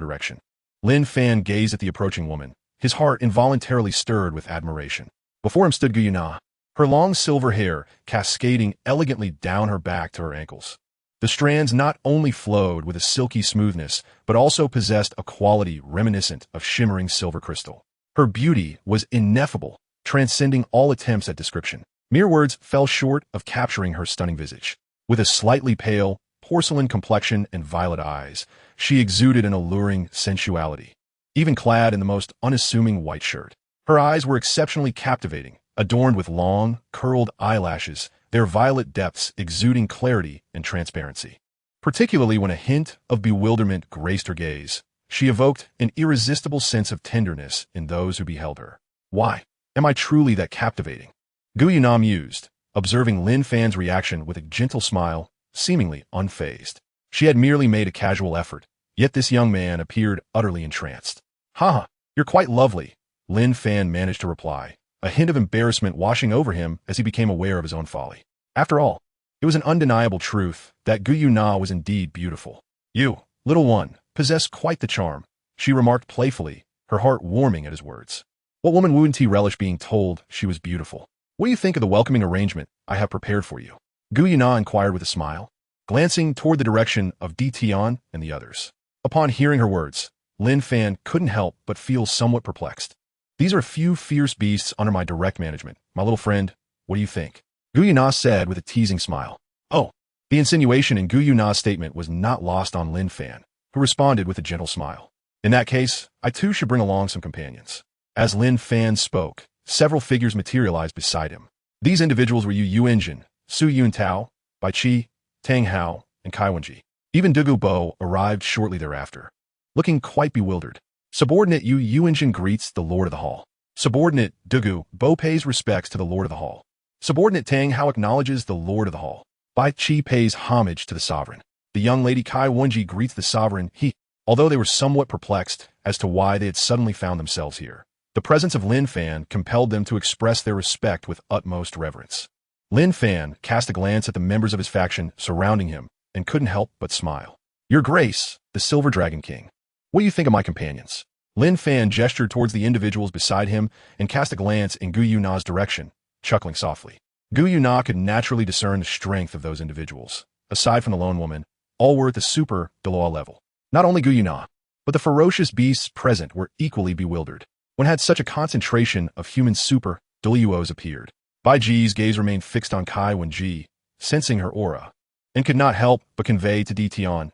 direction. Lin Fan gazed at the approaching woman, his heart involuntarily stirred with admiration. Before him stood Gu Yuena, her long silver hair cascading elegantly down her back to her ankles. The strands not only flowed with a silky smoothness, but also possessed a quality reminiscent of shimmering silver crystal. Her beauty was ineffable, transcending all attempts at description. Mere words fell short of capturing her stunning visage. With a slightly pale, porcelain complexion and violet eyes, she exuded an alluring sensuality. Even clad in the most unassuming white shirt, her eyes were exceptionally captivating, adorned with long, curled eyelashes, their violet depths exuding clarity and transparency. Particularly when a hint of bewilderment graced her gaze, she evoked an irresistible sense of tenderness in those who beheld her. Why? Am I truly that captivating? Gu Yuena mused, observing Lin Fan's reaction with a gentle smile, seemingly unfazed. She had merely made a casual effort, yet this young man appeared utterly entranced. Haha, you're quite lovely, Lin Fan managed to reply, a hint of embarrassment washing over him as he became aware of his own folly. After all, it was an undeniable truth that Gu Yuena was indeed beautiful. You, little one, possess quite the charm, she remarked playfully, her heart warming at his words. What woman wouldn't relish being told she was beautiful? What do you think of the welcoming arrangement I have prepared for you? Gu Yuena inquired with a smile, glancing toward the direction of Tian and the others. Upon hearing her words, Lin Fan couldn't help but feel somewhat perplexed. These are a few fierce beasts under my direct management. My little friend, what do you think? Gu Yuena said with a teasing smile. Oh, the insinuation in Gu Yuena's statement was not lost on Lin Fan, who responded with a gentle smile. In that case, I too should bring along some companions. As Lin Fan spoke, several figures materialized beside him. These individuals were Yu Yuanjun, Su Yuntao, Bai Qi, Tang Hao, and Kai Wenji. Even Dugu Bo arrived shortly thereafter, looking quite bewildered. Subordinate Yu Yuanjun greets the Lord of the Hall. Subordinate Dugu Bo pays respects to the Lord of the Hall. Subordinate Tang Hao acknowledges the Lord of the Hall. Bai Qi pays homage to the sovereign. The young lady Kai Wenji greets the sovereign although they were somewhat perplexed as to why they had suddenly found themselves here. The presence of Lin Fan compelled them to express their respect with utmost reverence. Lin Fan cast a glance at the members of his faction surrounding him and couldn't help but smile. Your Grace, the Silver Dragon King. What do you think of my companions? Lin Fan gestured towards the individuals beside him and cast a glance in Gu Yuena's direction, chuckling softly. Gu Yuena could naturally discern the strength of those individuals. Aside from the lone woman, all were at the super Douluo level. Not only Gu Yuena, but the ferocious beasts present were equally bewildered. When had such a concentration of human super Douluos appeared? Bai Ji's gaze remained fixed on Kai Wenji, sensing her aura, and could not help but convey to Tian,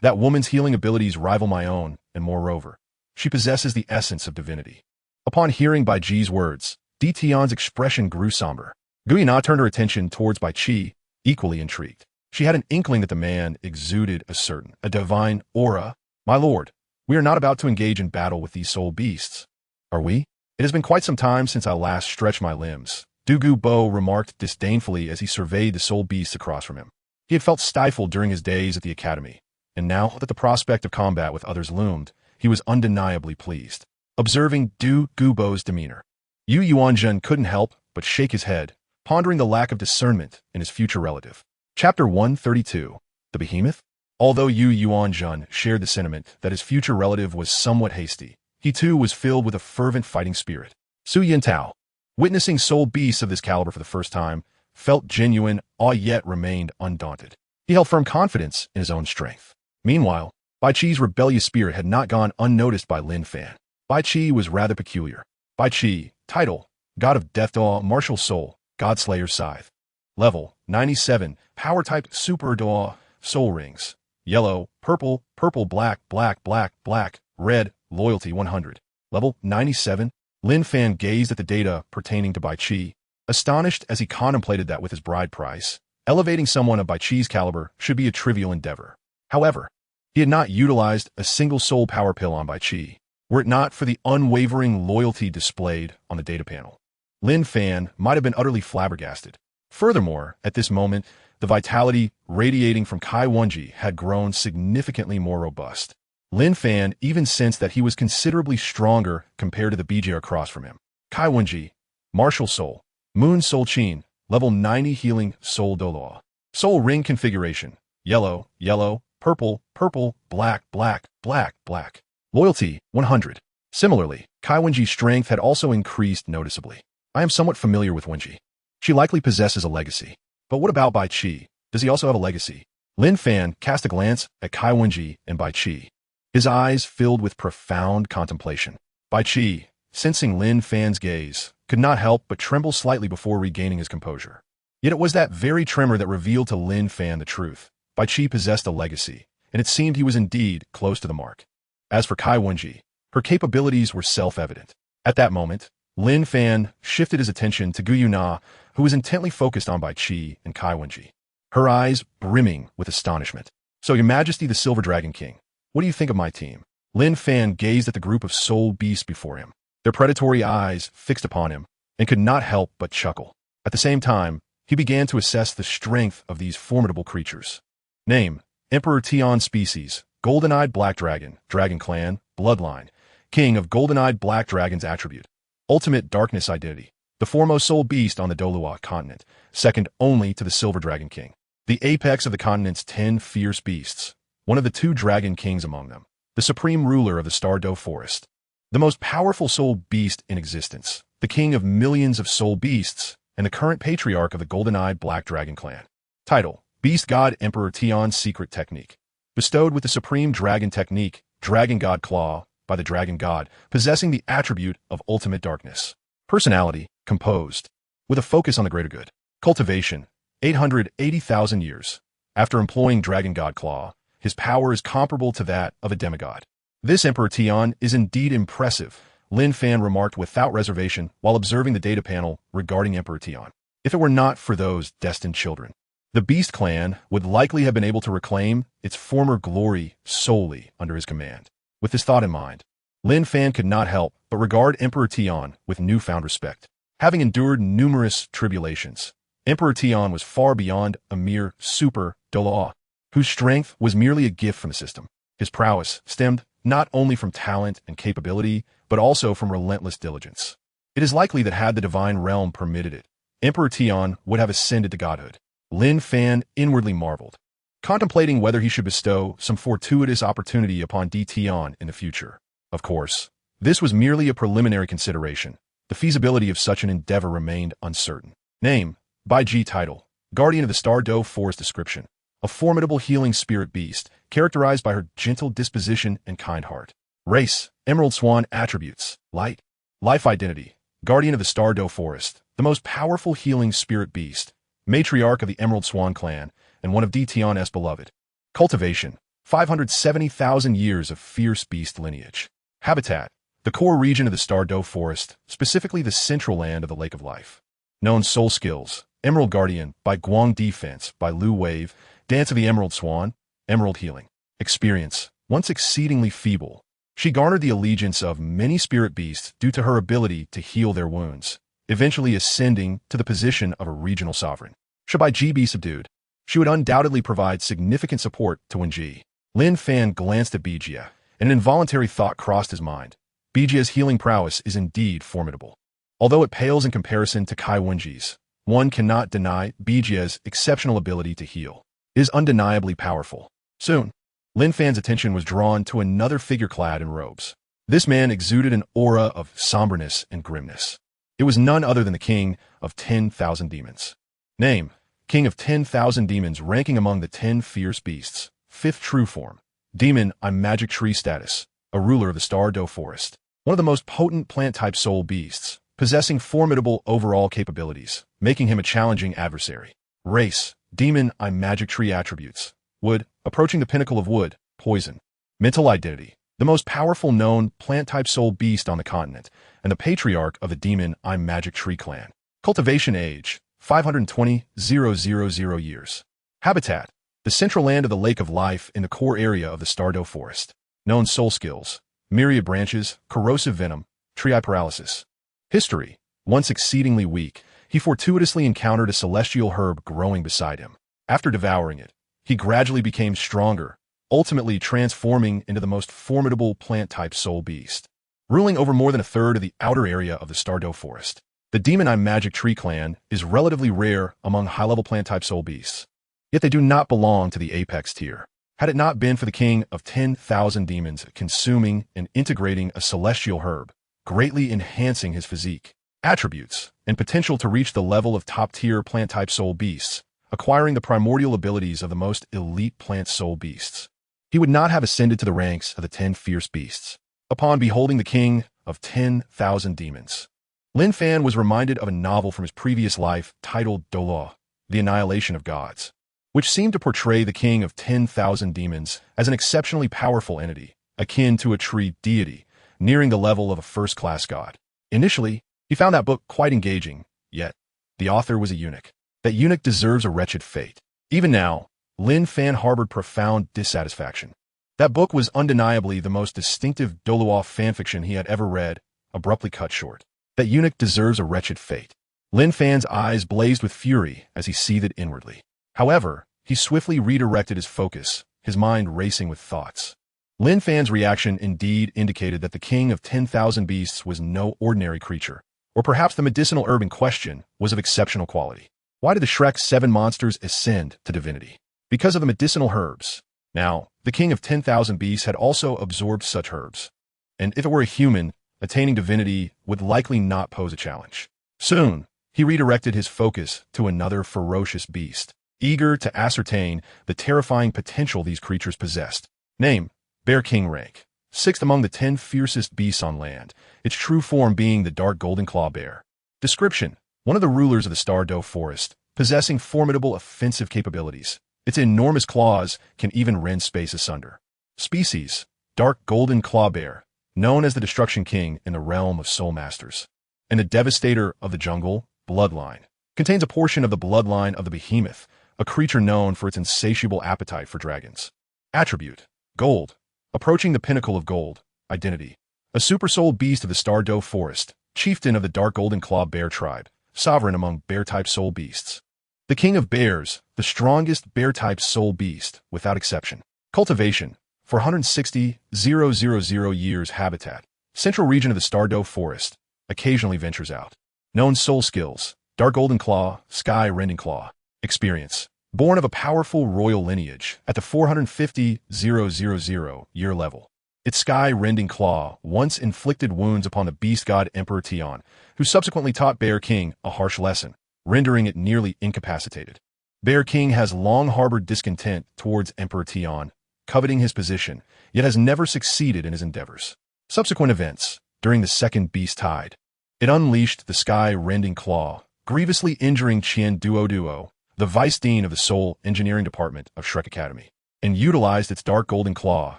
that woman's healing abilities rival my own, and moreover, she possesses the essence of divinity. Upon hearing Bai Ji's words, Tian's expression grew somber. Gu Yuena turned her attention towards Bai Qi, equally intrigued. She had an inkling that the man exuded a divine aura. My lord, we are not about to engage in battle with these soul beasts. Are we? It has been quite some time since I last stretched my limbs, Dugu Bo remarked disdainfully as he surveyed the soul beasts across from him. He had felt stifled during his days at the academy, and now that the prospect of combat with others loomed, he was undeniably pleased. Observing Dugu Bo's demeanor, Yu Yuanjun couldn't help but shake his head, pondering the lack of discernment in his future relative. Chapter 132, The Behemoth? Although Yu Yuanjun shared the sentiment that his future relative was somewhat hasty, he too was filled with a fervent fighting spirit. Su Yuntao, witnessing soul beasts of this caliber for the first time, felt genuine awe yet remained undaunted. He held firm confidence in his own strength. Meanwhile, Bai Qi's rebellious spirit had not gone unnoticed by Lin Fan. Bai Qi was rather peculiar. Bai Qi, title, God of Death Daw, Martial Soul, Godslayer's Scythe. Level, 97, Power Type Super Daw, Soul Rings. Yellow, purple, purple, black, black, black, black, red, loyalty 100. Level, 97. Lin Fan gazed at the data pertaining to Bai Qi, astonished as he contemplated that with his bride price, elevating someone of Bai Qi's caliber should be a trivial endeavor. However, he had not utilized a single soul power pill on Bai Qi, were it not for the unwavering loyalty displayed on the data panel. Lin Fan might have been utterly flabbergasted. Furthermore, at this moment, the vitality radiating from Kai Wenji had grown significantly more robust. Lin Fan even sensed that he was considerably stronger compared to the BJ across from him. Kai Wenji, Martial Soul, Moon Soul Qian, level 90 Healing Soul Douluo. Soul Ring Configuration, yellow, yellow, purple, purple, black, black, black, black. Loyalty, 100. Similarly, Kai Wenji's strength had also increased noticeably. I am somewhat familiar with Wenji. She likely possesses a legacy. But what about Bai Qi? Does he also have a legacy? Lin Fan cast a glance at Kai Wenji and Bai Qi, his eyes filled with profound contemplation. Bai Qi, sensing Lin Fan's gaze, could not help but tremble slightly before regaining his composure. Yet it was that very tremor that revealed to Lin Fan the truth. Bai Qi possessed a legacy, and it seemed he was indeed close to the mark. As for Kai Wenji, her capabilities were self-evident. At that moment, Lin Fan shifted his attention to Gu Yuena, who was intently focused on Bai Qi and Kai Wenji, her eyes brimming with astonishment. So, Your Majesty the Silver Dragon King, what do you think of my team? Lin Fan gazed at the group of soul beasts before him, their predatory eyes fixed upon him, and could not help but chuckle. At the same time, he began to assess the strength of these formidable creatures. Name, Emperor Tian Species, Golden-Eyed Black Dragon, Dragon Clan, bloodline, king of golden-eyed black dragons attribute, ultimate darkness identity, the foremost soul beast on the Douluo Continent, second only to the Silver Dragon King, the apex of the continent's 10 fierce beasts, one of the 2 dragon kings among them, the supreme ruler of the Star Dou Forest, the most powerful soul beast in existence, the king of millions of soul beasts, and the current patriarch of the golden-eyed black dragon clan. Title: Beast God Emperor Tian's Secret Technique. Bestowed with the supreme dragon technique, Dragon God Claw, by the dragon god, possessing the attribute of ultimate darkness. Personality: composed, with a focus on the greater good. Cultivation: 880,000 years. After employing Dragon God Claw, his power is comparable to that of a demigod. This Emperor Tian is indeed impressive, Lin Fan remarked without reservation while observing the data panel regarding Emperor Tian. If it were not for those destined children, the Beast Clan would likely have been able to reclaim its former glory solely under his command. With this thought in mind, Lin Fan could not help but regard Emperor Tian with newfound respect. Having endured numerous tribulations, Emperor Tian was far beyond a mere super Douluo, whose strength was merely a gift from the system. His prowess stemmed not only from talent and capability, but also from relentless diligence. It is likely that had the divine realm permitted it, Emperor Tian would have ascended to godhood. Lin Fan inwardly marveled, contemplating whether he should bestow some fortuitous opportunity upon Tian in the future. Of course, this was merely a preliminary consideration. The feasibility of such an endeavor remained uncertain. Name: Bai Ji. Title: Guardian of the Star Dou Forest. Description: a formidable healing spirit beast, characterized by her gentle disposition and kind heart. Race: Emerald Swan. Attributes: Light. Life identity: Guardian of the Star Dou Forest, the most powerful healing spirit beast, matriarch of the Emerald Swan clan, and one of Tian's beloved. Cultivation: 570,000 years of fierce beast lineage. Habitat: the core region of the Star Dou Forest, specifically the central land of the Lake of Life. Known soul skills: Emerald Guardian, by Guang Defense, by Lu Wave, Dance of the Emerald Swan, Emerald Healing. Experience: once exceedingly feeble, she garnered the allegiance of many spirit beasts due to her ability to heal their wounds, eventually ascending to the position of a regional sovereign. Should Bai Ji be subdued, she would undoubtedly provide significant support to Wenji. Lin Fan glanced at Bijia, and an involuntary thought crossed his mind. Bijia's healing prowess is indeed formidable. Although it pales in comparison to Kai Wenji's, one cannot deny Bijia's exceptional ability to heal. It is undeniably powerful. Soon, Lin Fan's attention was drawn to another figure clad in robes. This man exuded an aura of somberness and grimness. It was none other than the king of 10,000 demons. Name: King of 10,000 demons, ranking among the 10 fierce beasts. 5th true form. Demon Magic Tree status, a ruler of the Star Dou Forest. One of the most potent plant-type soul beasts, possessing formidable overall capabilities, making him a challenging adversary. Race: Demon Magic Tree attributes. Wood, approaching the pinnacle of wood, poison. Mental identity: the most powerful known plant-type soul beast on the continent, and the patriarch of the Demon Magic Tree clan. Cultivation age: 520,000 years. Habitat: the central land of the Lake of Life in the core area of the Star Dou Forest. Known soul skills: myriad branches, corrosive venom, tree paralysis. History: once exceedingly weak, he fortuitously encountered a celestial herb growing beside him. After devouring it, he gradually became stronger, ultimately transforming into the most formidable plant-type soul beast, ruling over more than a third of the outer area of the Star Dou Forest. The Demon Magic Tree clan is relatively rare among high-level plant-type soul beasts, yet they do not belong to the apex tier. Had it not been for the king of 10,000 demons consuming and integrating a celestial herb, greatly enhancing his physique, attributes, and potential to reach the level of top-tier plant-type soul beasts, acquiring the primordial abilities of the most elite plant soul beasts, he would not have ascended to the ranks of the 10 fierce beasts. Upon beholding the king of 10,000 demons, Lin Fan was reminded of a novel from his previous life titled Douluo, The Annihilation of Gods, which seemed to portray the king of 10,000 demons as an exceptionally powerful entity, akin to a tree deity, nearing the level of a first-class god. Initially, he found that book quite engaging, yet the author was a eunuch. That eunuch deserves a wretched fate. Even now, Lin Fan harbored profound dissatisfaction. That book was undeniably the most distinctive Douluo fanfiction he had ever read, abruptly cut short. That eunuch deserves a wretched fate. Lin Fan's eyes blazed with fury as he seethed inwardly. However, he swiftly redirected his focus, his mind racing with thoughts. Lin Fan's reaction indeed indicated that the king of 10,000 beasts was no ordinary creature, or perhaps the medicinal herb in question was of exceptional quality. Why did the Shrek 7 monsters ascend to divinity? Because of the medicinal herbs. Now, the king of 10,000 beasts had also absorbed such herbs, and if it were a human, attaining divinity would likely not pose a challenge. Soon, he redirected his focus to another ferocious beast, eager to ascertain the terrifying potential these creatures possessed. Name: Bear King, rank 6th among the 10 fiercest beasts on land, its true form being the dark golden claw bear. Description: one of the rulers of the Star Dou forest, possessing formidable offensive capabilities. Its enormous claws can even rend space asunder. Species: dark golden claw bear, known as the Destruction King in the realm of soul masters. And the devastator of the jungle, bloodline. Contains a portion of the bloodline of the behemoth, a creature known for its insatiable appetite for dragons. Attribute: gold. Approaching the pinnacle of gold. Identity: a super soul beast of the Star Dou forest, chieftain of the dark golden claw bear tribe, sovereign among bear-type soul beasts. The king of bears, the strongest bear-type soul beast, without exception. Cultivation: 460,000 years habitat. Central region of the Star Dou forest, occasionally ventures out. Known soul skills: dark golden claw, sky rending claw. Experience: born of a powerful royal lineage at the 450,000 year level. Its sky-rending claw once inflicted wounds upon the beast god Emperor Qian, who subsequently taught Bear King a harsh lesson, rendering it nearly incapacitated. Bear King has long harbored discontent towards Emperor Qian, coveting his position, yet has never succeeded in his endeavors. Subsequent events: during the Second Beast Tide, it unleashed the sky-rending claw, grievously injuring Qian Duo, the vice dean of the Soul Engineering Department of Shrek Academy, and utilized its dark golden claw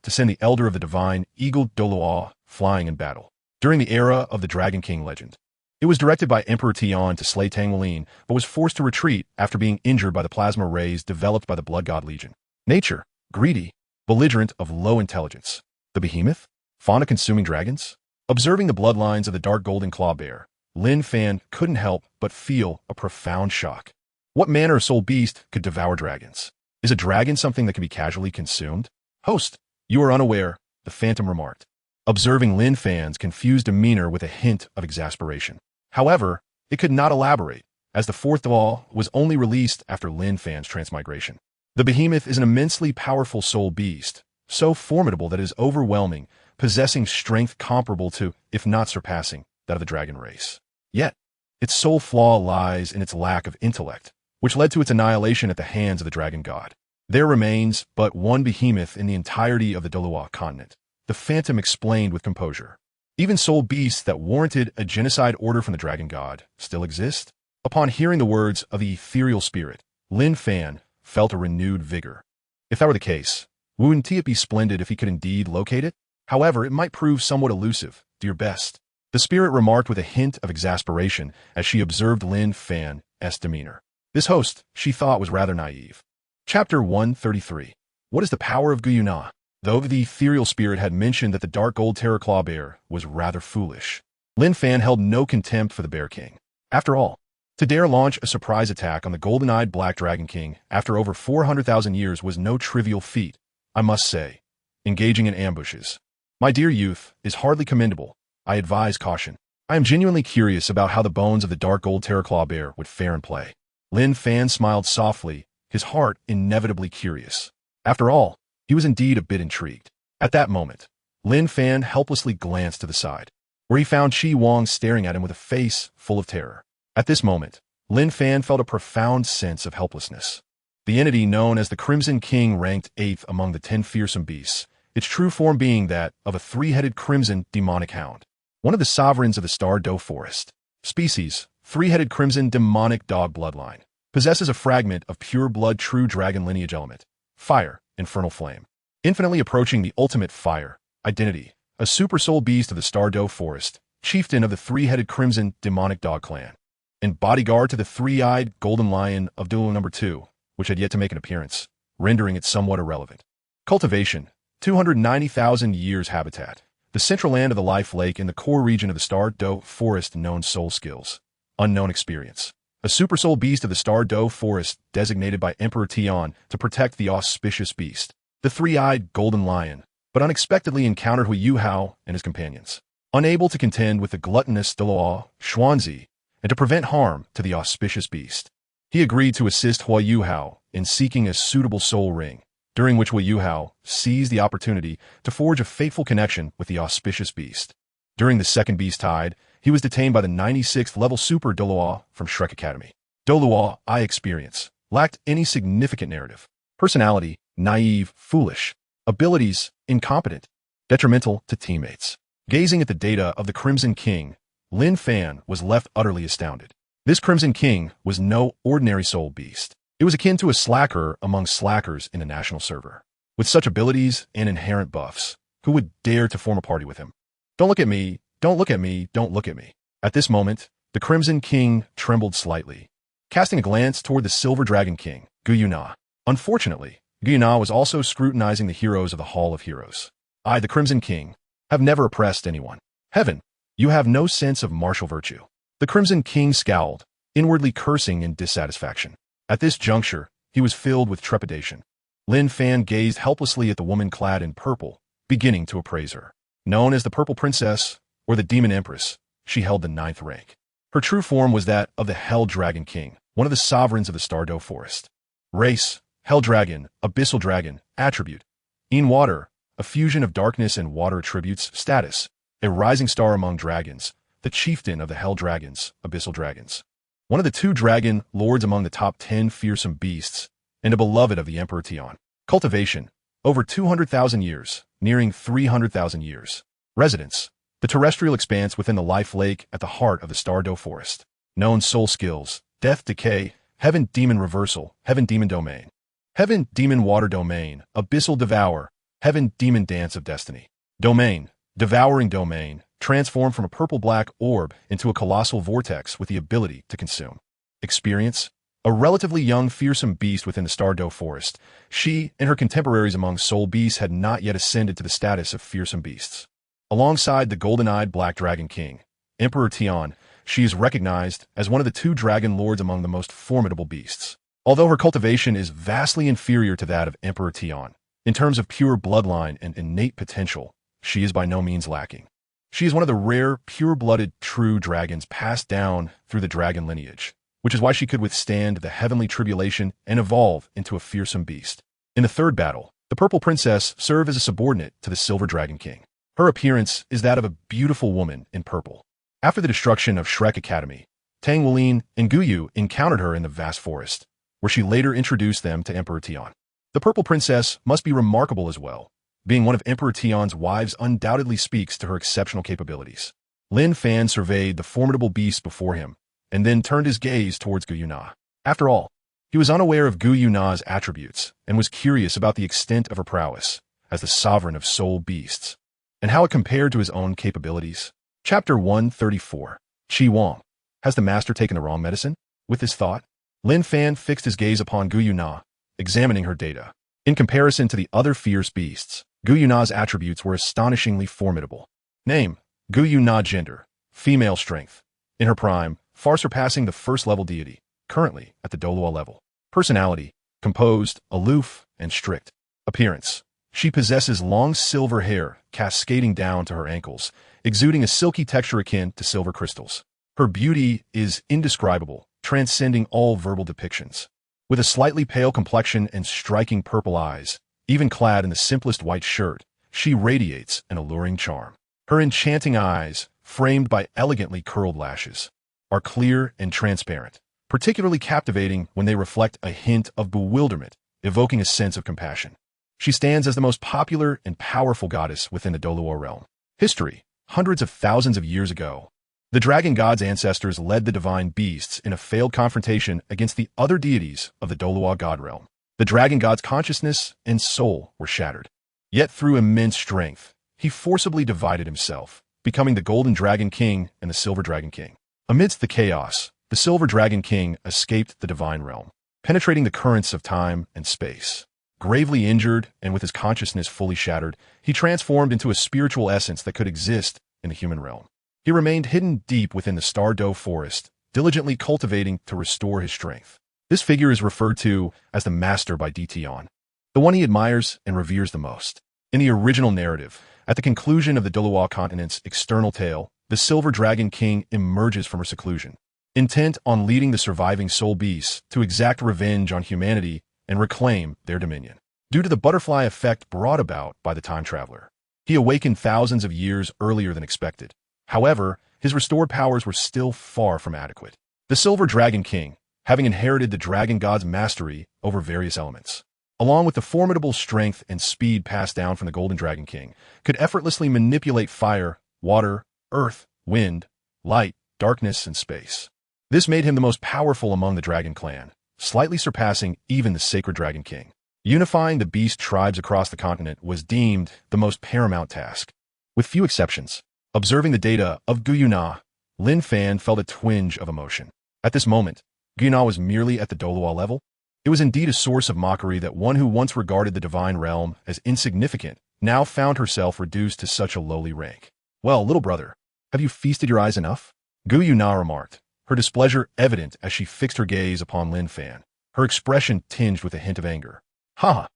to send the Elder of the Divine Eagle Douluo flying in battle. During the era of the Dragon King legend, it was directed by Emperor Qian to slay Tang Hao, but was forced to retreat after being injured by the plasma rays developed by the Blood God Legion. Nature: greedy, belligerent, of low intelligence. The behemoth: fauna consuming dragons. Observing the bloodlines of the dark golden claw bear, Lin Fan couldn't help but feel a profound shock. What manner of soul beast could devour dragons? Is a dragon something that can be casually consumed? Host: you are unaware, the Phantom remarked, observing Lin Fan's confused demeanor with a hint of exasperation. However, it could not elaborate, as the fourth law was only released after Lin Fan's transmigration. The behemoth is an immensely powerful soul beast, so formidable that it is overwhelming, possessing strength comparable to, if not surpassing, that of the dragon race. Yet, its sole flaw lies in its lack of intellect, which led to its annihilation at the hands of the dragon god. There remains but one behemoth in the entirety of the Douluo Continent, the Phantom explained with composure. Even soul beasts that warranted a genocide order from the dragon god still exist. Upon hearing the words of the ethereal spirit, Lin Fan felt a renewed vigor. If that were the case, wouldn't it be splendid if he could indeed locate it? However, it might prove somewhat elusive. Do your best, the spirit remarked with a hint of exasperation as she observed Lin Fan's demeanor. This host, she thought, was rather naive. Chapter 133. What is the power of Gu Yuena? Though the ethereal spirit had mentioned that the dark gold terror claw bear was rather foolish, Lin Fan held no contempt for the Bear King. After all, to dare launch a surprise attack on the golden-eyed Black Dragon King after over 400,000 years was no trivial feat, I must say. Engaging in ambushes, my dear youth, is hardly commendable. I advise caution. I am genuinely curious about how the bones of the dark gold terror claw bear would fare in play. Lin Fan smiled softly, his heart inevitably curious. After all, he was indeed a bit intrigued. At that moment, Lin Fan helplessly glanced to the side, where he found Qi Wang staring at him with a face full of terror. At this moment, Lin Fan felt a profound sense of helplessness. The entity known as the Crimson King ranked 8th among the 10 fearsome beasts, its true form being that of a three-headed crimson demonic hound, one of the sovereigns of the Star Dou forest. Species: three-headed crimson demonic dog bloodline. Possesses a fragment of pure blood true dragon lineage element. Fire: infernal flame. Infinitely approaching the ultimate fire. Identity: a super soul beast of the Star Dou forest, chieftain of the three-headed crimson demonic dog clan, and bodyguard to the three-eyed golden lion of Douluo No. 2, which had yet to make an appearance, rendering it somewhat irrelevant. Cultivation: 290,000 years habitat. The central land of the life lake in the core region of the Star Dou forest. Known soul skills. Unknown experience. A super soul beast of the Star Dou forest designated by Emperor Qian to protect the auspicious beast. The three-eyed golden lion, but unexpectedly encountered Hu Yuhao and his companions. Unable to contend with the gluttonous Douluo Xuanzi and to prevent harm to the auspicious beast, he agreed to assist Hu Yuhao in seeking a suitable soul ring, during which Hu Yuhao seized the opportunity to forge a fateful connection with the auspicious beast. During the second beast tide, he was detained by the 96th level super Douluo from Shrek Academy. Douluo I experience lacked any significant narrative. Personality, naive, foolish. Abilities, incompetent, detrimental to teammates. Gazing at the data of the Crimson King, Lin Fan was left utterly astounded. This Crimson King was no ordinary soul beast. It was akin to a slacker among slackers in a national server. With such abilities and inherent buffs, who would dare to form a party with him? Don't look at me, don't look at me, don't look at me. At this moment, the Crimson King trembled slightly, casting a glance toward the Silver Dragon King, Gu Yuena. Unfortunately, Gu Yuena was also scrutinizing the heroes of the Hall of Heroes. I, the Crimson King, have never oppressed anyone. Heaven, you have no sense of martial virtue. The Crimson King scowled, inwardly cursing in dissatisfaction. At this juncture, he was filled with trepidation. Lin Fan gazed helplessly at the woman clad in purple, beginning to appraise her. Known as the Purple Princess, or the Demon Empress, she held the 9th rank. Her true form was that of the Hell Dragon King, one of the sovereigns of the Stardo Forest. Race, Hell Dragon, Abyssal Dragon, attribute. In water, a fusion of darkness and water attributes. Status, a rising star among dragons, the chieftain of the Hell Dragons, Abyssal Dragons. One of the 2 dragon lords among the top 10 fearsome beasts, and a beloved of the Emperor Qian. Cultivation, over 200,000 years, nearing 300,000 years. Residence, the terrestrial expanse within the life lake at the heart of the Stardo Forest. Known soul skills, Death Decay, Heaven Demon Reversal, Heaven Demon Domain. Heaven Demon Water Domain, Abyssal Devour, Heaven Demon Dance of Destiny. Domain, Devouring Domain, transformed from a purple-black orb into a colossal vortex with the ability to consume. Experience, a relatively young fearsome beast within the Stardo Forest. She and her contemporaries among soul beasts had not yet ascended to the status of fearsome beasts. Alongside the golden-eyed Black Dragon King, Emperor Qian, she is recognized as one of the 2 dragon lords among the most formidable beasts. Although her cultivation is vastly inferior to that of Emperor Qian, in terms of pure bloodline and innate potential, she is by no means lacking. She is one of the rare, pure-blooded, true dragons passed down through the dragon lineage, which is why she could withstand the heavenly tribulation and evolve into a fearsome beast. In the 3rd battle, the Purple Princess served as a subordinate to the Silver Dragon King. Her appearance is that of a beautiful woman in purple. After the destruction of Shrek Academy, Tang Hao and Gu Yu encountered her in the vast forest, where she later introduced them to Emperor Qian. The Purple Princess must be remarkable as well. Being one of Emperor Tian's wives undoubtedly speaks to her exceptional capabilities. Lin Fan surveyed the formidable beast before him, and then turned his gaze towards Gu Yuena. After all, he was unaware of Gu Yuena's attributes and was curious about the extent of her prowess as the sovereign of soul beasts, and how it compared to his own capabilities. Chapter 134. Qi Wang. Has the master taken the wrong medicine? With this thought, Lin Fan fixed his gaze upon Gu Yuena, examining her data. In comparison to the other fierce beasts, Gu Yuena's attributes were astonishingly formidable. Name, Gu Yuena. Gender, female. Strength, in her prime, far surpassing the 1st level deity, currently at the Douluo level. Personality, composed, aloof, and strict. Appearance, she possesses long silver hair cascading down to her ankles, exuding a silky texture akin to silver crystals. Her beauty is indescribable, transcending all verbal depictions. With a slightly pale complexion and striking purple eyes, even clad in the simplest white shirt, she radiates an alluring charm. Her enchanting eyes, framed by elegantly curled lashes, are clear and transparent, particularly captivating when they reflect a hint of bewilderment, evoking a sense of compassion. She stands as the most popular and powerful goddess within the Douluo realm. History, hundreds of thousands of years ago, the dragon god's ancestors led the divine beasts in a failed confrontation against the other deities of the Douluo god realm. The dragon god's consciousness and soul were shattered. Yet through immense strength, he forcibly divided himself, becoming the Golden Dragon King and the Silver Dragon King. Amidst the chaos, the Silver Dragon King escaped the divine realm, penetrating the currents of time and space. Gravely injured and with his consciousness fully shattered, he transformed into a spiritual essence that could exist in the human realm. He remained hidden deep within the Stardo Forest, diligently cultivating to restore his strength. This figure is referred to as the Master by Tian, the one he admires and reveres the most. In the original narrative, at the conclusion of the Douluo Continent's external tale, the Silver Dragon King emerges from her seclusion, intent on leading the surviving soul beasts to exact revenge on humanity and reclaim their dominion. Due to the butterfly effect brought about by the time traveler, he awakened thousands of years earlier than expected. However, his restored powers were still far from adequate. The Silver Dragon King, having inherited the dragon god's mastery over various elements, along with the formidable strength and speed passed down from the Golden Dragon King, could effortlessly manipulate fire, water, earth, wind, light, darkness, and space. This made him the most powerful among the dragon clan, slightly surpassing even the Sacred Dragon King. Unifying the beast tribes across the continent was deemed the most paramount task. With few exceptions, observing the data of Gu Yuena, Lin Fan felt a twinge of emotion. At this moment, Gu Yuena was merely at the Douluo level. It was indeed a source of mockery that one who once regarded the divine realm as insignificant now found herself reduced to such a lowly rank. Well, little brother, have you feasted your eyes enough? Gu Yuena remarked, her displeasure evident as she fixed her gaze upon Lin Fan, her expression tinged with a hint of anger. Ha!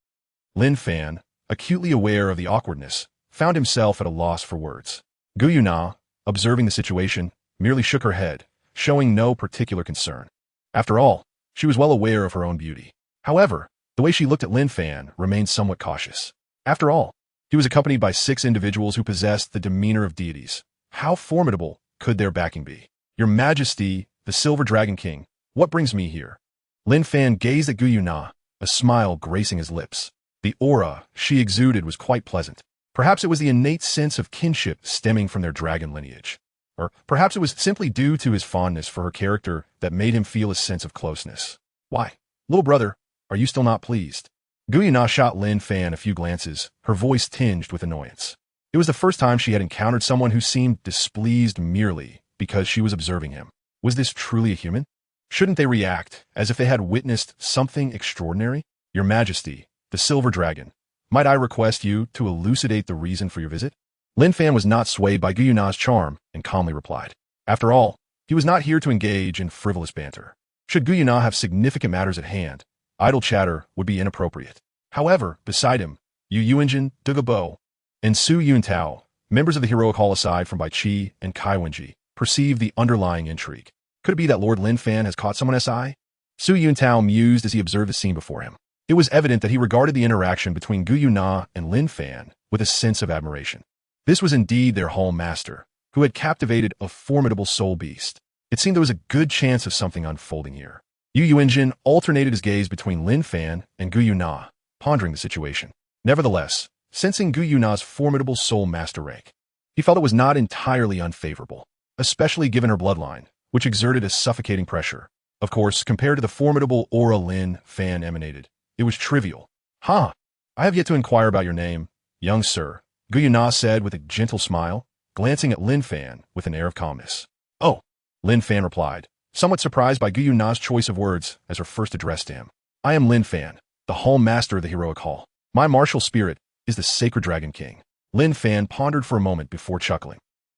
Lin Fan, acutely aware of the awkwardness, found himself at a loss for words. Gu Yuena, observing the situation, merely shook her head, showing no particular concern. After all, she was well aware of her own beauty. However, the way she looked at Lin Fan remained somewhat cautious. After all, he was accompanied by 6 individuals who possessed the demeanor of deities. How formidable could their backing be? Your Majesty, the Silver Dragon King, what brings me here? Lin Fan gazed at Gu Yuena, a smile gracing his lips. The aura she exuded was quite pleasant. Perhaps it was the innate sense of kinship stemming from their dragon lineage. Or perhaps it was simply due to his fondness for her character that made him feel a sense of closeness. Why, little brother, are you still not pleased? Gu Yuena shot Lin Fan a few glances, her voice tinged with annoyance. It was the first time she had encountered someone who seemed displeased merely because she was observing him. Was this truly a human? Shouldn't they react as if they had witnessed something extraordinary? Your Majesty, the Silver Dragon, might I request you to elucidate the reason for your visit? Lin Fan was not swayed by Gu Yuena's charm and calmly replied. After all, he was not here to engage in frivolous banter. Should Gu Yuena have significant matters at hand, idle chatter would be inappropriate. However, beside him, Yu Yuanjin, Dugu Bo, and Su Yuntao, members of the heroic hall aside from Bai Qi and Kai Wenji, perceived the underlying intrigue. Could it be that Lord Lin Fan has caught someone's eye? Su Yuntao mused as he observed the scene before him. It was evident that he regarded the interaction between Gu Yuena and Lin Fan with a sense of admiration. This was indeed their hall master, who had captivated a formidable soul beast. It seemed there was a good chance of something unfolding here. Yu Yuanjin alternated his gaze between Lin Fan and Gu Yuena, pondering the situation. Nevertheless, sensing Gu Yuena's formidable soul master rank, he felt it was not entirely unfavorable, especially given her bloodline, which exerted a suffocating pressure. Of course, compared to the formidable aura Lin Fan emanated, it was trivial. I have yet to inquire about your name, young sir, Gu Yuena said with a gentle smile, glancing at Lin Fan with an air of calmness. Oh, Lin Fan replied, somewhat surprised by Gu Yuena's choice of words as her first address to him. I am Lin Fan, the hall master of the heroic hall. My martial spirit is the Sacred Dragon King. Lin Fan pondered for a moment before chuckling.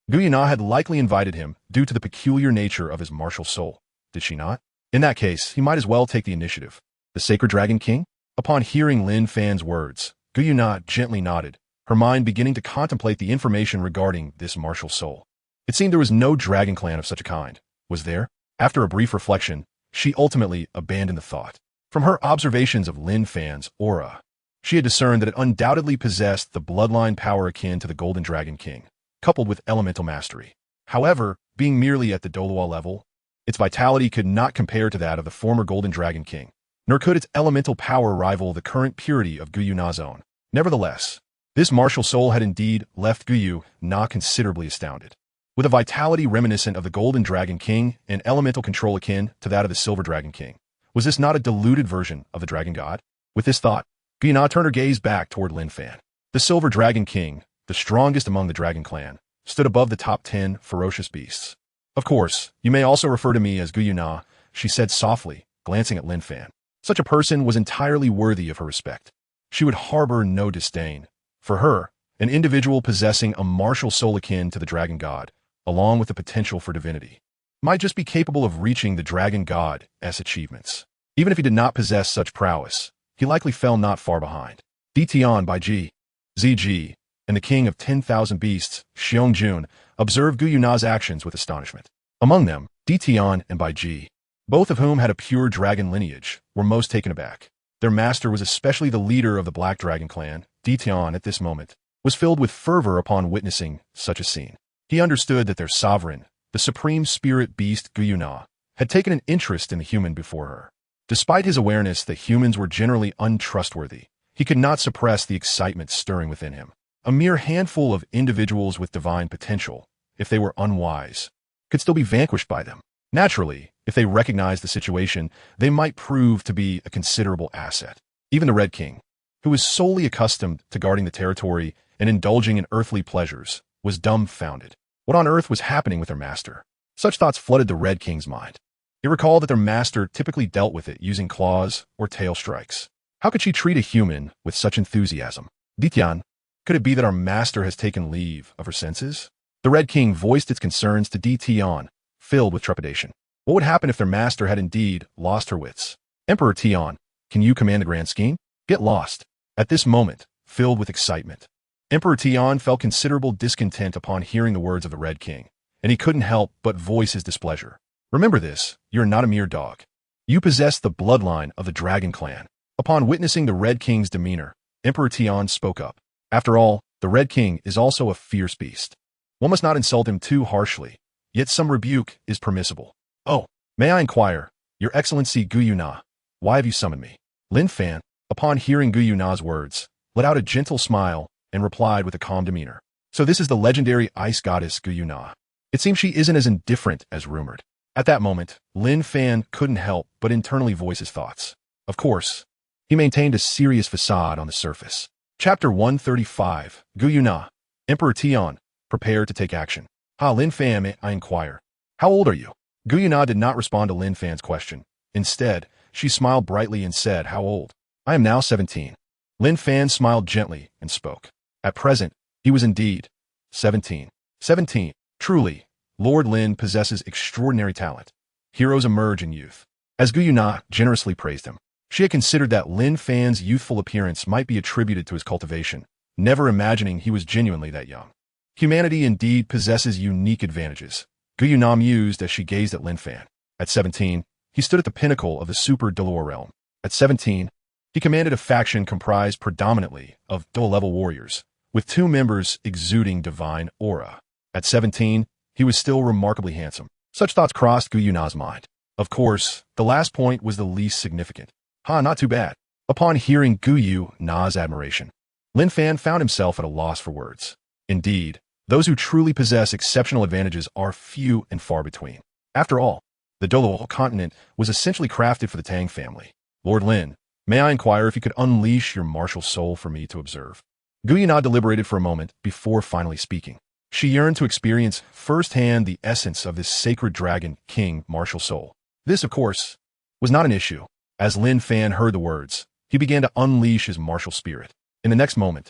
Gu Yuena had likely invited him due to the peculiar nature of his martial soul, did she not? In that case, he might as well take the initiative. The Sacred Dragon King? Upon hearing Lin Fan's words, Gu Yuena gently nodded, her mind beginning to contemplate the information regarding this martial soul. It seemed there was no dragon clan of such a kind, was there? After a brief reflection, she ultimately abandoned the thought. From her observations of Lin Fan's aura, she had discerned that it undoubtedly possessed the bloodline power akin to the Golden Dragon King, coupled with elemental mastery. However, being merely at the Douluo level, its vitality could not compare to that of the former Golden Dragon King, nor could its elemental power rival the current purity of Gu Yuena's own. Nevertheless, this martial soul had indeed left Gu Yuena considerably astounded. With a vitality reminiscent of the Golden Dragon King and elemental control akin to that of the Silver Dragon King, was this not a diluted version of the Dragon God? With this thought, Gu Yuena turned her gaze back toward Lin Fan. The Silver Dragon King, the strongest among the Dragon Clan, stood above the top 10 ferocious beasts. Of course, you may also refer to me as Gu Yuena, she said softly, glancing at Lin Fan. Such a person was entirely worthy of her respect. She would harbor no disdain. For her, an individual possessing a martial soul akin to the Dragon God, along with the potential for divinity, might just be capable of reaching the Dragon God's achievements. Even if he did not possess such prowess, he likely fell not far behind. Tian Bai Ji. Ziji, and the king of 10,000 beasts, Xiong observed Gu Yuena's actions with astonishment. Among them, Tian and Bai Ji, both of whom had a pure dragon lineage, were most taken aback. Their master was especially the leader of the Black Dragon clan. Tian, at this moment, was filled with fervor upon witnessing such a scene. He understood that their sovereign, the supreme spirit beast Gu Yuena, had taken an interest in the human before her. Despite his awareness that humans were generally untrustworthy, he could not suppress the excitement stirring within him. A mere handful of individuals with divine potential, if they were unwise, could still be vanquished by them. Naturally, if they recognized the situation, they might prove to be a considerable asset. Even the Red King, who was solely accustomed to guarding the territory and indulging in earthly pleasures, was dumbfounded. What on earth was happening with their master? Such thoughts flooded the Red King's mind. He recalled that their master typically dealt with it using claws or tail strikes. How could she treat a human with such enthusiasm? Tian, could it be that our master has taken leave of her senses? The Red King voiced its concerns to Tian, filled with trepidation. What would happen if their master had indeed lost her wits? Emperor Tian, can you command the grand scheme? Get lost. At this moment, filled with excitement, Emperor Tian felt considerable discontent upon hearing the words of the Red King, and he couldn't help but voice his displeasure. Remember this, you're not a mere dog. You possess the bloodline of the Dragon Clan. Upon witnessing the Red King's demeanor, Emperor Tian spoke up. After all, the Red King is also a fierce beast. One must not insult him too harshly, yet some rebuke is permissible. Oh, may I inquire, Your Excellency Gu Yuena, why have you summoned me? Lin Fan, upon hearing Gu Yuena's words, let out a gentle smile and replied with a calm demeanor. So this is the legendary ice goddess Gu Yuena. It seems she isn't as indifferent as rumored. At that moment, Lin Fan couldn't help but internally voice his thoughts. Of course, he maintained a serious facade on the surface. Chapter 135, Gu Yuena, Emperor Tian, prepared to take action. Lin Fan, may I inquire, how old are you? Gu Yuena did not respond to Lin Fan's question. Instead, she smiled brightly and said, how old? I am now 17. Lin Fan smiled gently and spoke. At present, he was indeed 17. 17. Truly, Lord Lin possesses extraordinary talent. Heroes emerge in youth. As Gu Yuena generously praised him, she had considered that Lin Fan's youthful appearance might be attributed to his cultivation, never imagining he was genuinely that young. Humanity indeed possesses unique advantages, Gu Yuena mused as she gazed at Lin Fan. At 17, he stood at the pinnacle of the super Douluo realm. At 17, he commanded a faction comprised predominantly of Douluo-level warriors, with 2 members exuding divine aura. At 17, he was still remarkably handsome. Such thoughts crossed Gu Yuena's mind. Of course, the last point was the least significant. Not too bad. Upon hearing Gu Yuena's admiration, Lin Fan found himself at a loss for words. Indeed, those who truly possess exceptional advantages are few and far between. After all, the Douluo Continent was essentially crafted for the Tang family. Lord Lin, may I inquire if you could unleash your martial soul for me to observe? Gu Yuena deliberated for a moment before finally speaking. She yearned to experience firsthand the essence of this sacred dragon king martial soul. This, of course, was not an issue. As Lin Fan heard the words, he began to unleash his martial spirit. In the next moment,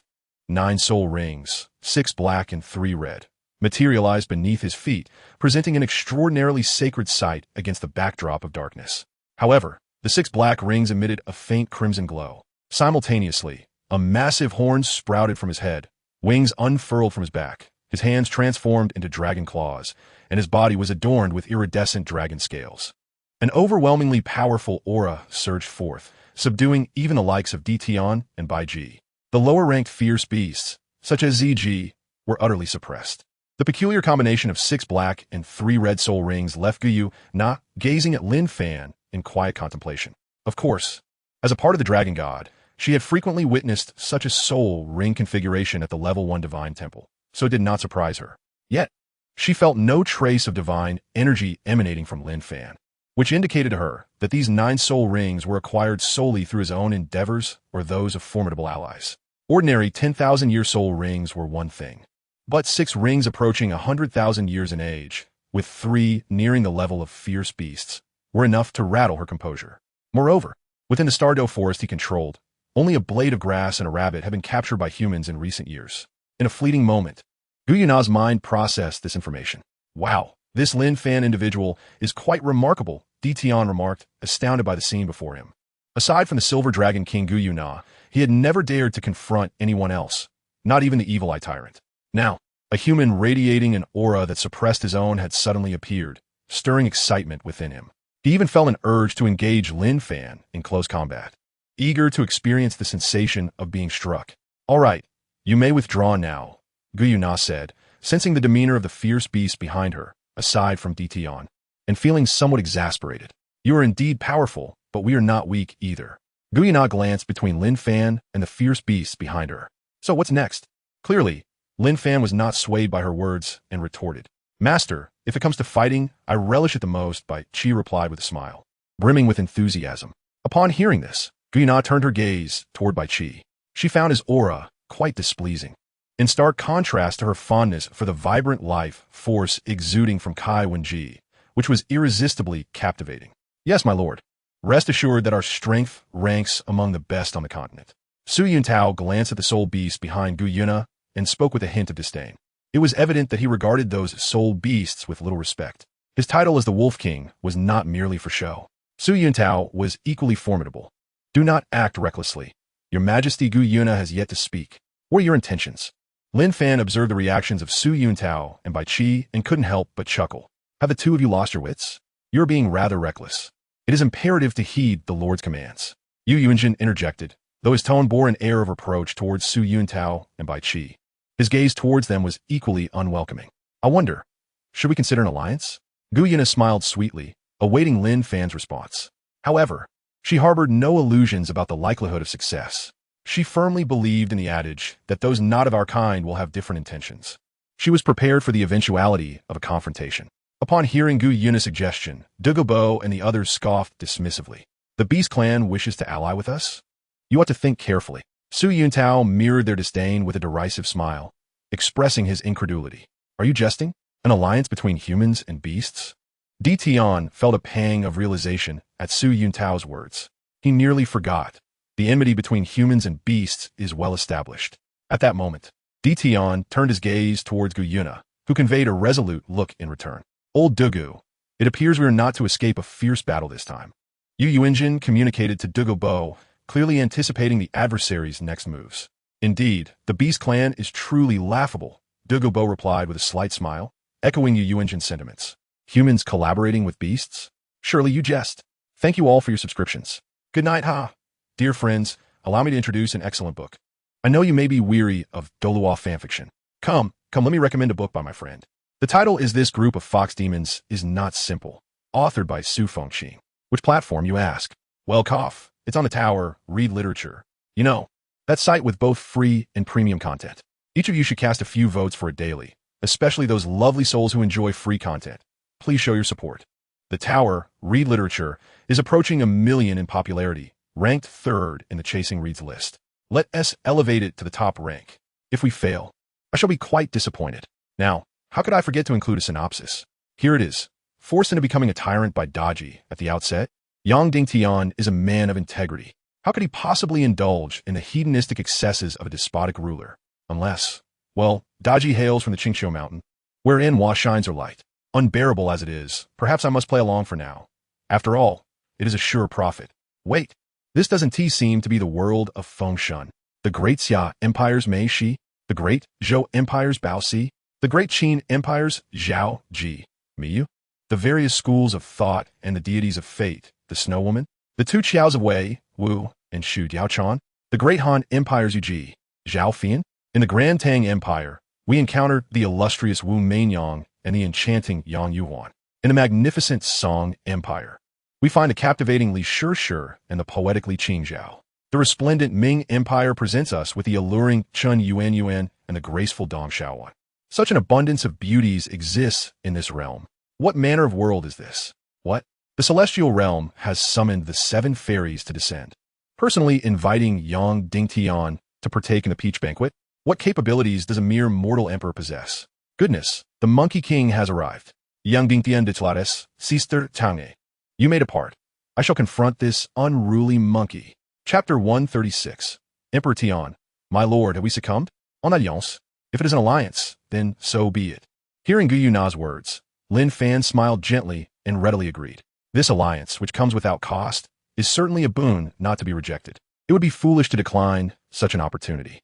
9 soul rings, 6 black and 3 red, materialized beneath his feet, presenting an extraordinarily sacred sight against the backdrop of darkness. However, the 6 black rings emitted a faint crimson glow. Simultaneously, a massive horn sprouted from his head, wings unfurled from his back, his hands transformed into dragon claws, and his body was adorned with iridescent dragon scales. An overwhelmingly powerful aura surged forth, subduing even the likes of Tian and Bai Ji. The lower-ranked fierce beasts, such as Ziji, were utterly suppressed. The peculiar combination of 6 black and 3 red soul rings left Gu Yuena gazing at Lin Fan in quiet contemplation. Of course, as a part of the dragon god, she had frequently witnessed such a soul ring configuration at the level 1 divine temple, so it did not surprise her. Yet, she felt no trace of divine energy emanating from Lin Fan, which indicated to her that these 9 soul rings were acquired solely through his own endeavors or those of formidable allies. Ordinary 10,000-year soul rings were one thing, but 6 rings approaching 100,000 years in age, with 3 nearing the level of fierce beasts, were enough to rattle her composure. Moreover, within the Stardow forest he controlled, only a blade of grass and a rabbit had been captured by humans in recent years. In a fleeting moment, Gu Yuena's mind processed this information. Wow, this Lin Fan individual is quite remarkable, Tian remarked, astounded by the scene before him. Aside from the Silver Dragon King Gu Yuena, he had never dared to confront anyone else, not even the evil eye tyrant. Now, a human radiating an aura that suppressed his own had suddenly appeared, stirring excitement within him. He even felt an urge to engage Lin Fan in close combat, eager to experience the sensation of being struck. "All right, you may withdraw now," Gu Yuena said, sensing the demeanor of the fierce beast behind her, aside from Tian, and feeling somewhat exasperated. "You are indeed powerful, but we are not weak either." Gu Yuena glanced between Lin Fan and the fierce beasts behind her. "So what's next?" Clearly, Lin Fan was not swayed by her words and retorted. "Master, if it comes to fighting, I relish it the most," Qi replied with a smile, brimming with enthusiasm. Upon hearing this, Gu Yuena turned her gaze toward Qi. She found his aura quite displeasing, in stark contrast to her fondness for the vibrant life force exuding from Kai Wenji, which was irresistibly captivating. "Yes, my lord. Rest assured that our strength ranks among the best on the continent." Su Yuntao glanced at the soul beast behind Gu Yuena and spoke with a hint of disdain. It was evident that he regarded those soul beasts with little respect. His title as the Wolf King was not merely for show. Su Yuntao was equally formidable. "Do not act recklessly. Your Majesty Gu Yuena has yet to speak. What are your intentions?" Lin Fan observed the reactions of Su Yuntao and Qi and couldn't help but chuckle. "Have the two of you lost your wits? You're being rather reckless. It is imperative to heed the Lord's commands." Yu Yuanjin interjected, though his tone bore an air of reproach towards Su Yuntao and Qi. His gaze towards them was equally unwelcoming. "I wonder, should we consider an alliance?" Gu Yuena smiled sweetly, awaiting Lin Fan's response. However, she harbored no illusions about the likelihood of success. She firmly believed in the adage that those not of our kind will have different intentions. She was prepared for the eventuality of a confrontation. Upon hearing Gu Yuena's suggestion, Dugu Bo and the others scoffed dismissively. "The Beast Clan wishes to ally with us? You ought to think carefully." Su Yuntao mirrored their disdain with a derisive smile, expressing his incredulity. "Are you jesting? An alliance between humans and beasts?" Tian felt a pang of realization at Su Yuntao's words. He nearly forgot. The enmity between humans and beasts is well established. At that moment, Tian turned his gaze towards Gu Yuena, who conveyed a resolute look in return. "Old Dugu, it appears we are not to escape a fierce battle this time." Yu Yuanjin communicated to Dugu Bo, clearly anticipating the adversary's next moves. "Indeed, the Beast Clan is truly laughable," Dugu Bo replied with a slight smile, echoing Yu Yuanjin's sentiments. "Humans collaborating with beasts? Surely you jest. Thank you all for your subscriptions. Good night, ha." Dear friends, allow me to introduce an excellent book. I know you may be weary of Douluo fanfiction. Come, let me recommend a book by my friend. The title is This Group of Fox Demons is Not Simple, authored by Su Yuntao. Which platform, you ask? Well, cough. It's on the tower, read literature. You know, that site with both free and premium content. Each of you should cast a few votes for it daily, especially those lovely souls who enjoy free content. Please show your support. The tower, read literature, is approaching 1 million in popularity, ranked 3rd in the Chasing Reads list. Let us elevate it to the top rank. If we fail, I shall be quite disappointed. Now, how could I forget to include a synopsis? Here it is. Forced into becoming a tyrant by Daji at the outset, Yang Dingtian is a man of integrity. How could he possibly indulge in the hedonistic excesses of a despotic ruler? Unless, well, Daji hails from the Qingqiu mountain, wherein Hua shines are light. Unbearable as it is, perhaps I must play along for now. After all, it is a sure profit. Wait, this doesn't seem to be the world of Fengshan. The great Xia Empire's Mei Shi, the great Zhou Empire's Bao Si, the great Qin Empire's Zhao Ji, Miyu, the various schools of thought and the deities of fate, the Snow Woman, the two Qiaos of Wei, Wu, and Shu Diaochan, the great Han Empire's Yuji, Zhao Fian. In the Grand Tang Empire, we encountered the illustrious Wu Meinyang and the enchanting Yang Yuan. In the magnificent Song Empire, we find the captivating Li Shishir and the poetically Qin Zhao. The resplendent Ming Empire presents us with the alluring Chen Yuan and the graceful Dong Xiaowan. Such an abundance of beauties exists in this realm. What manner of world is this? What? The celestial realm has summoned the 7 fairies to descend, personally inviting Yang Dingtian to partake in the peach banquet. What capabilities does a mere mortal emperor possess? Goodness, the Monkey King has arrived. Yang Dingtian de Tlares, Sister Tange. You may depart. I shall confront this unruly monkey. Chapter 136. Emperor Tian. My lord, have we succumbed? En alliance. If it is an alliance, then so be it. Hearing Gu Yuena's words, Lin Fan smiled gently and readily agreed. This alliance, which comes without cost, is certainly a boon not to be rejected. It would be foolish to decline such an opportunity.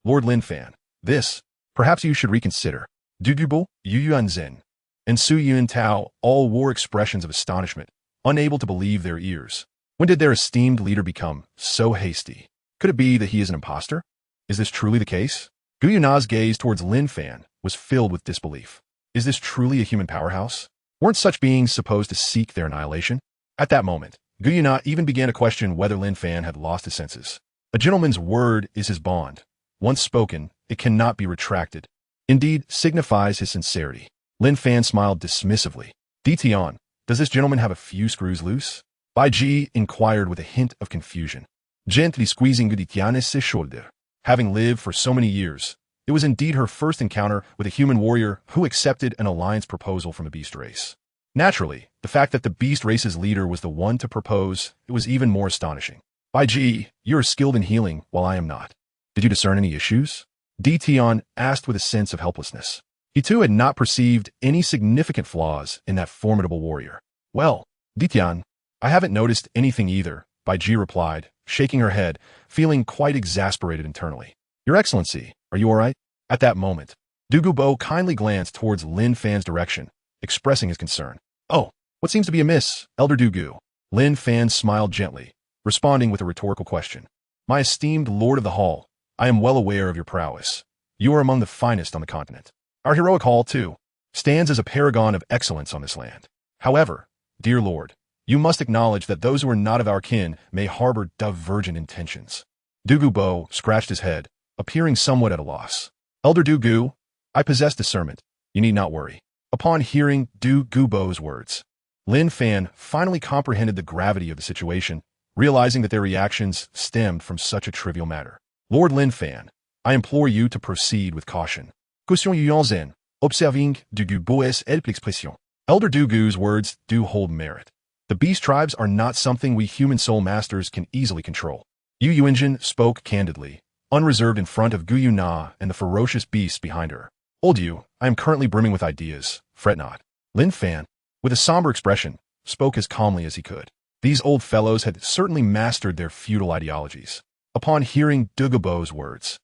Lord Lin Fan, this, perhaps you should reconsider. Dugu Bo, Yu Yuanzhen, and Su Yuntao all wore expressions of astonishment, unable to believe their ears. When did their esteemed leader become so hasty? Could it be that he is an imposter? Is this truly the case? Gu Yuena's gaze towards Lin Fan was filled with disbelief. Is this truly a human powerhouse? Weren't such beings supposed to seek their annihilation? At that moment, Gu Yuena even began to question whether Lin Fan had lost his senses. A gentleman's word is his bond. Once spoken, it cannot be retracted. Indeed, signifies his sincerity. Lin Fan smiled dismissively. Tian, does this gentleman have a few screws loose? Bai Ji inquired with a hint of confusion. Gently squeezing Tian's shoulder. Having lived for so many years, it was indeed her first encounter with a human warrior who accepted an alliance proposal from the beast race. Naturally, the fact that the beast race's leader was the one to propose, it was even more astonishing. Bai Ji, you are skilled in healing, while I am not. Did you discern any issues? Tian asked with a sense of helplessness. He too had not perceived any significant flaws in that formidable warrior. Well, Tian, I haven't noticed anything either, Bai Ji replied, shaking her head, feeling quite exasperated internally. Your Excellency, are you all right? At that moment, Dugu Bo kindly glanced towards Lin Fan's direction, expressing his concern. Oh, what seems to be amiss, Elder Dugu? Lin Fan smiled gently, responding with a rhetorical question. My esteemed Lord of the Hall, I am well aware of your prowess. You are among the finest on the continent. Our heroic hall, too, stands as a paragon of excellence on this land. However, dear Lord, you must acknowledge that those who are not of our kin may harbor divergent intentions. Dugu Bo scratched his head, appearing somewhat at a loss. Elder Dugu, I possess discernment. You need not worry. Upon hearing Dugu Bo's words, Lin Fan finally comprehended the gravity of the situation, realizing that their reactions stemmed from such a trivial matter. Lord Lin Fan, I implore you to proceed with caution. Caution Yuanzhen, observing Dugu Bo's expression. Elder Dugu's words do hold merit. The beast tribes are not something we human soul masters can easily control. Yu Yuanzhen spoke candidly, unreserved in front of Gu Yuena and the ferocious beasts behind her. Old Yu, I am currently brimming with ideas, fret not. Lin Fan, with a somber expression, spoke as calmly as he could. These old fellows had certainly mastered their feudal ideologies. Upon hearing Dugu Bo's words,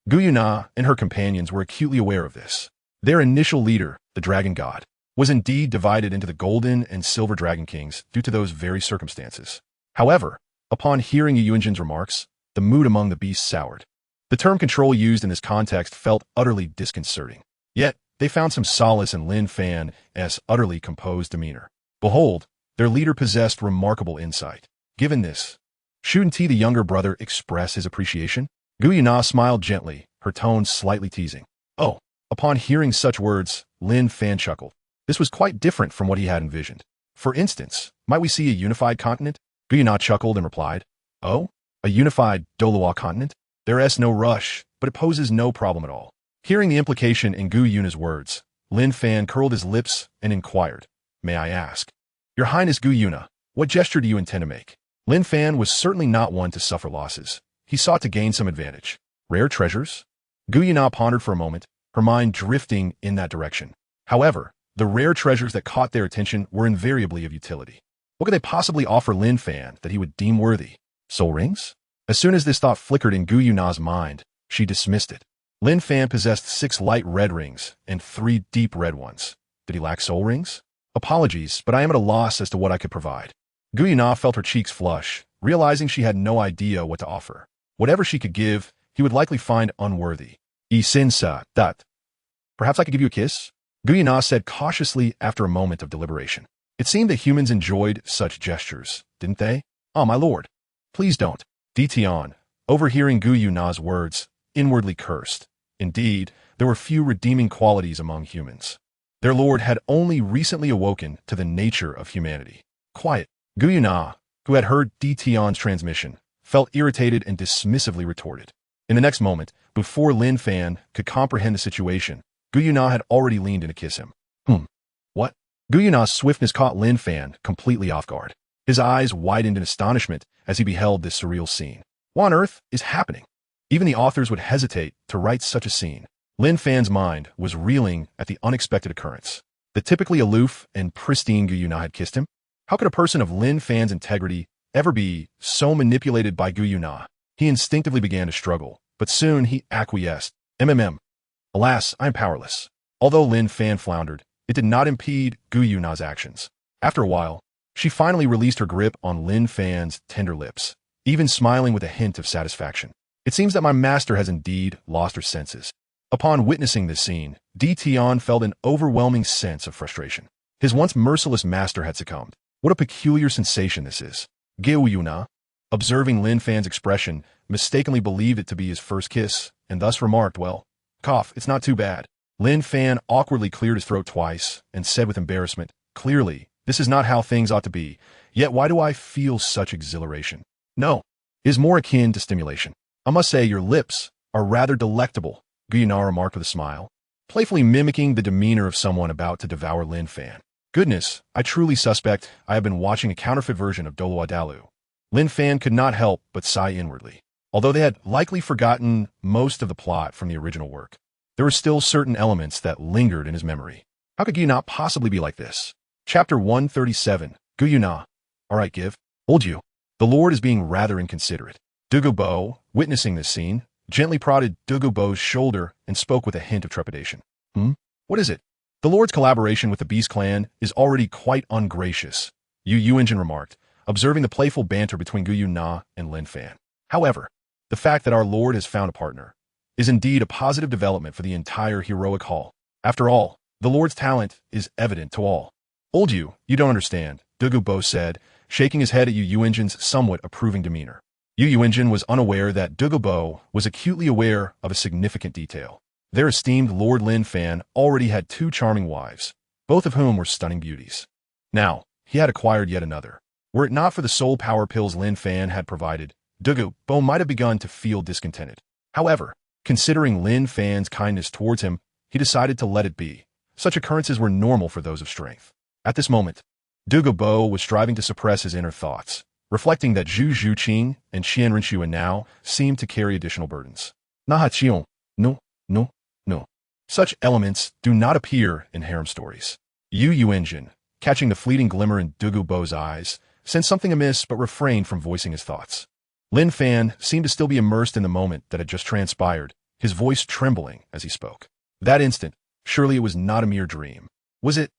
Gu Yuena and her companions were acutely aware of this. Their initial leader, the Dragon God, was indeed divided into the Golden and Silver Dragon Kings due to those very circumstances. However, upon hearing Yu Yuanzhen's remarks, the mood among the beasts soured. The term control used in this context felt utterly disconcerting. Yet, they found some solace in Lin Fan's utterly composed demeanor. Behold, their leader possessed remarkable insight. Given this, shouldn't he, the younger brother, express his appreciation? Gu Yuena smiled gently, her tone slightly teasing. Oh, upon hearing such words, Lin Fan chuckled. This was quite different from what he had envisioned. For instance, might we see a unified continent? Gu Yuena chuckled and replied, Oh, a unified Douluo Continent? There is no rush, but it poses no problem at all. Hearing the implication in Gu Yuena's words, Lin Fan curled his lips and inquired, May I ask? Your Highness Gu Yuena, what gesture do you intend to make? Lin Fan was certainly not one to suffer losses. He sought to gain some advantage. Rare treasures? Gu Yuena pondered for a moment, her mind drifting in that direction. However, the rare treasures that caught their attention were invariably of utility. What could they possibly offer Lin Fan that he would deem worthy? Soul rings? As soon as this thought flickered in Gu Yuena's mind, she dismissed it. Lin Fan possessed 6 light red rings and 3 deep red ones. Did he lack soul rings? Apologies, but I am at a loss as to what I could provide. Gu Yuena felt her cheeks flush, realizing she had no idea what to offer. Whatever she could give, he would likely find unworthy. Isinsa, that. Perhaps I could give you a kiss? Gu Yuena said cautiously after a moment of deliberation. It seemed that humans enjoyed such gestures, didn't they? Ah, my lord. Please don't. Tian, overhearing Gu Yuena's words, inwardly cursed. Indeed, there were few redeeming qualities among humans. Their lord had only recently awoken to the nature of humanity. Quiet. Gu Yuena, who had heard Tian's transmission, felt irritated and dismissively retorted. In the next moment, before Lin Fan could comprehend the situation, Gu Yuena had already leaned in to kiss him. What? Gu Yuena's swiftness caught Lin Fan completely off guard. His eyes widened in astonishment as he beheld this surreal scene. What on earth is happening? Even the authors would hesitate to write such a scene. Lin Fan's mind was reeling at the unexpected occurrence. The typically aloof and pristine Gu Yuena had kissed him? How could a person of Lin Fan's integrity ever be so manipulated by Gu Yuena? He instinctively began to struggle, but soon he acquiesced. MMM. Alas, I am powerless. Although Lin Fan floundered, it did not impede Gu Yuena's actions. After a while, she finally released her grip on Lin Fan's tender lips, even smiling with a hint of satisfaction. It seems that my master has indeed lost her senses. Upon witnessing this scene, Qian felt an overwhelming sense of frustration. His once merciless master had succumbed. What a peculiar sensation this is. Gu Yuena, observing Lin Fan's expression, mistakenly believed it to be his first kiss, and thus remarked, well, cough, it's not too bad. Lin Fan awkwardly cleared his throat twice and said with embarrassment, clearly, this is not how things ought to be, yet why do I feel such exhilaration? No, it is more akin to stimulation. I must say your lips are rather delectable, Gu Yuena remarked with a smile, playfully mimicking the demeanor of someone about to devour Lin Fan. Goodness, I truly suspect I have been watching a counterfeit version of Douluo Dalu. Lin Fan could not help but sigh inwardly. Although they had likely forgotten most of the plot from the original work, there were still certain elements that lingered in his memory. How could Gu Yuena possibly be like this? Chapter 137. Gu Yuena. All right, give. Hold you. The Lord is being rather inconsiderate. Dugu Bo, witnessing this scene, gently prodded Dugu Bo's shoulder and spoke with a hint of trepidation. What is it? The Lord's collaboration with the Beast clan is already quite ungracious, Yu Yuanjin remarked, observing the playful banter between Gu Yuena and Lin Fan. However, the fact that our Lord has found a partner is indeed a positive development for the entire heroic hall. After all, the Lord's talent is evident to all. Old you don't understand, Dugu Bo said, shaking his head at Yu Yuanjin's somewhat approving demeanor. Yu Yuanjin was unaware that Dugu Bo was acutely aware of a significant detail. Their esteemed Lord Lin Fan already had 2 charming wives, both of whom were stunning beauties. Now, he had acquired yet another. Were it not for the soul power pills Lin Fan had provided, Dugu Bo might have begun to feel discontented. However, considering Lin Fan's kindness towards him, he decided to let it be. Such occurrences were normal for those of strength. At this moment, Dugu Bo was striving to suppress his inner thoughts, reflecting that Zhu Zhuqing and Qian Renxue now seemed to carry additional burdens. Nahaqion, no. Such elements do not appear in harem stories. Yu Yuanjin, catching the fleeting glimmer in Dugu Bo's eyes, sensed something amiss but refrained from voicing his thoughts. Lin Fan seemed to still be immersed in the moment that had just transpired, his voice trembling as he spoke. That instant, surely it was not a mere dream. Was it?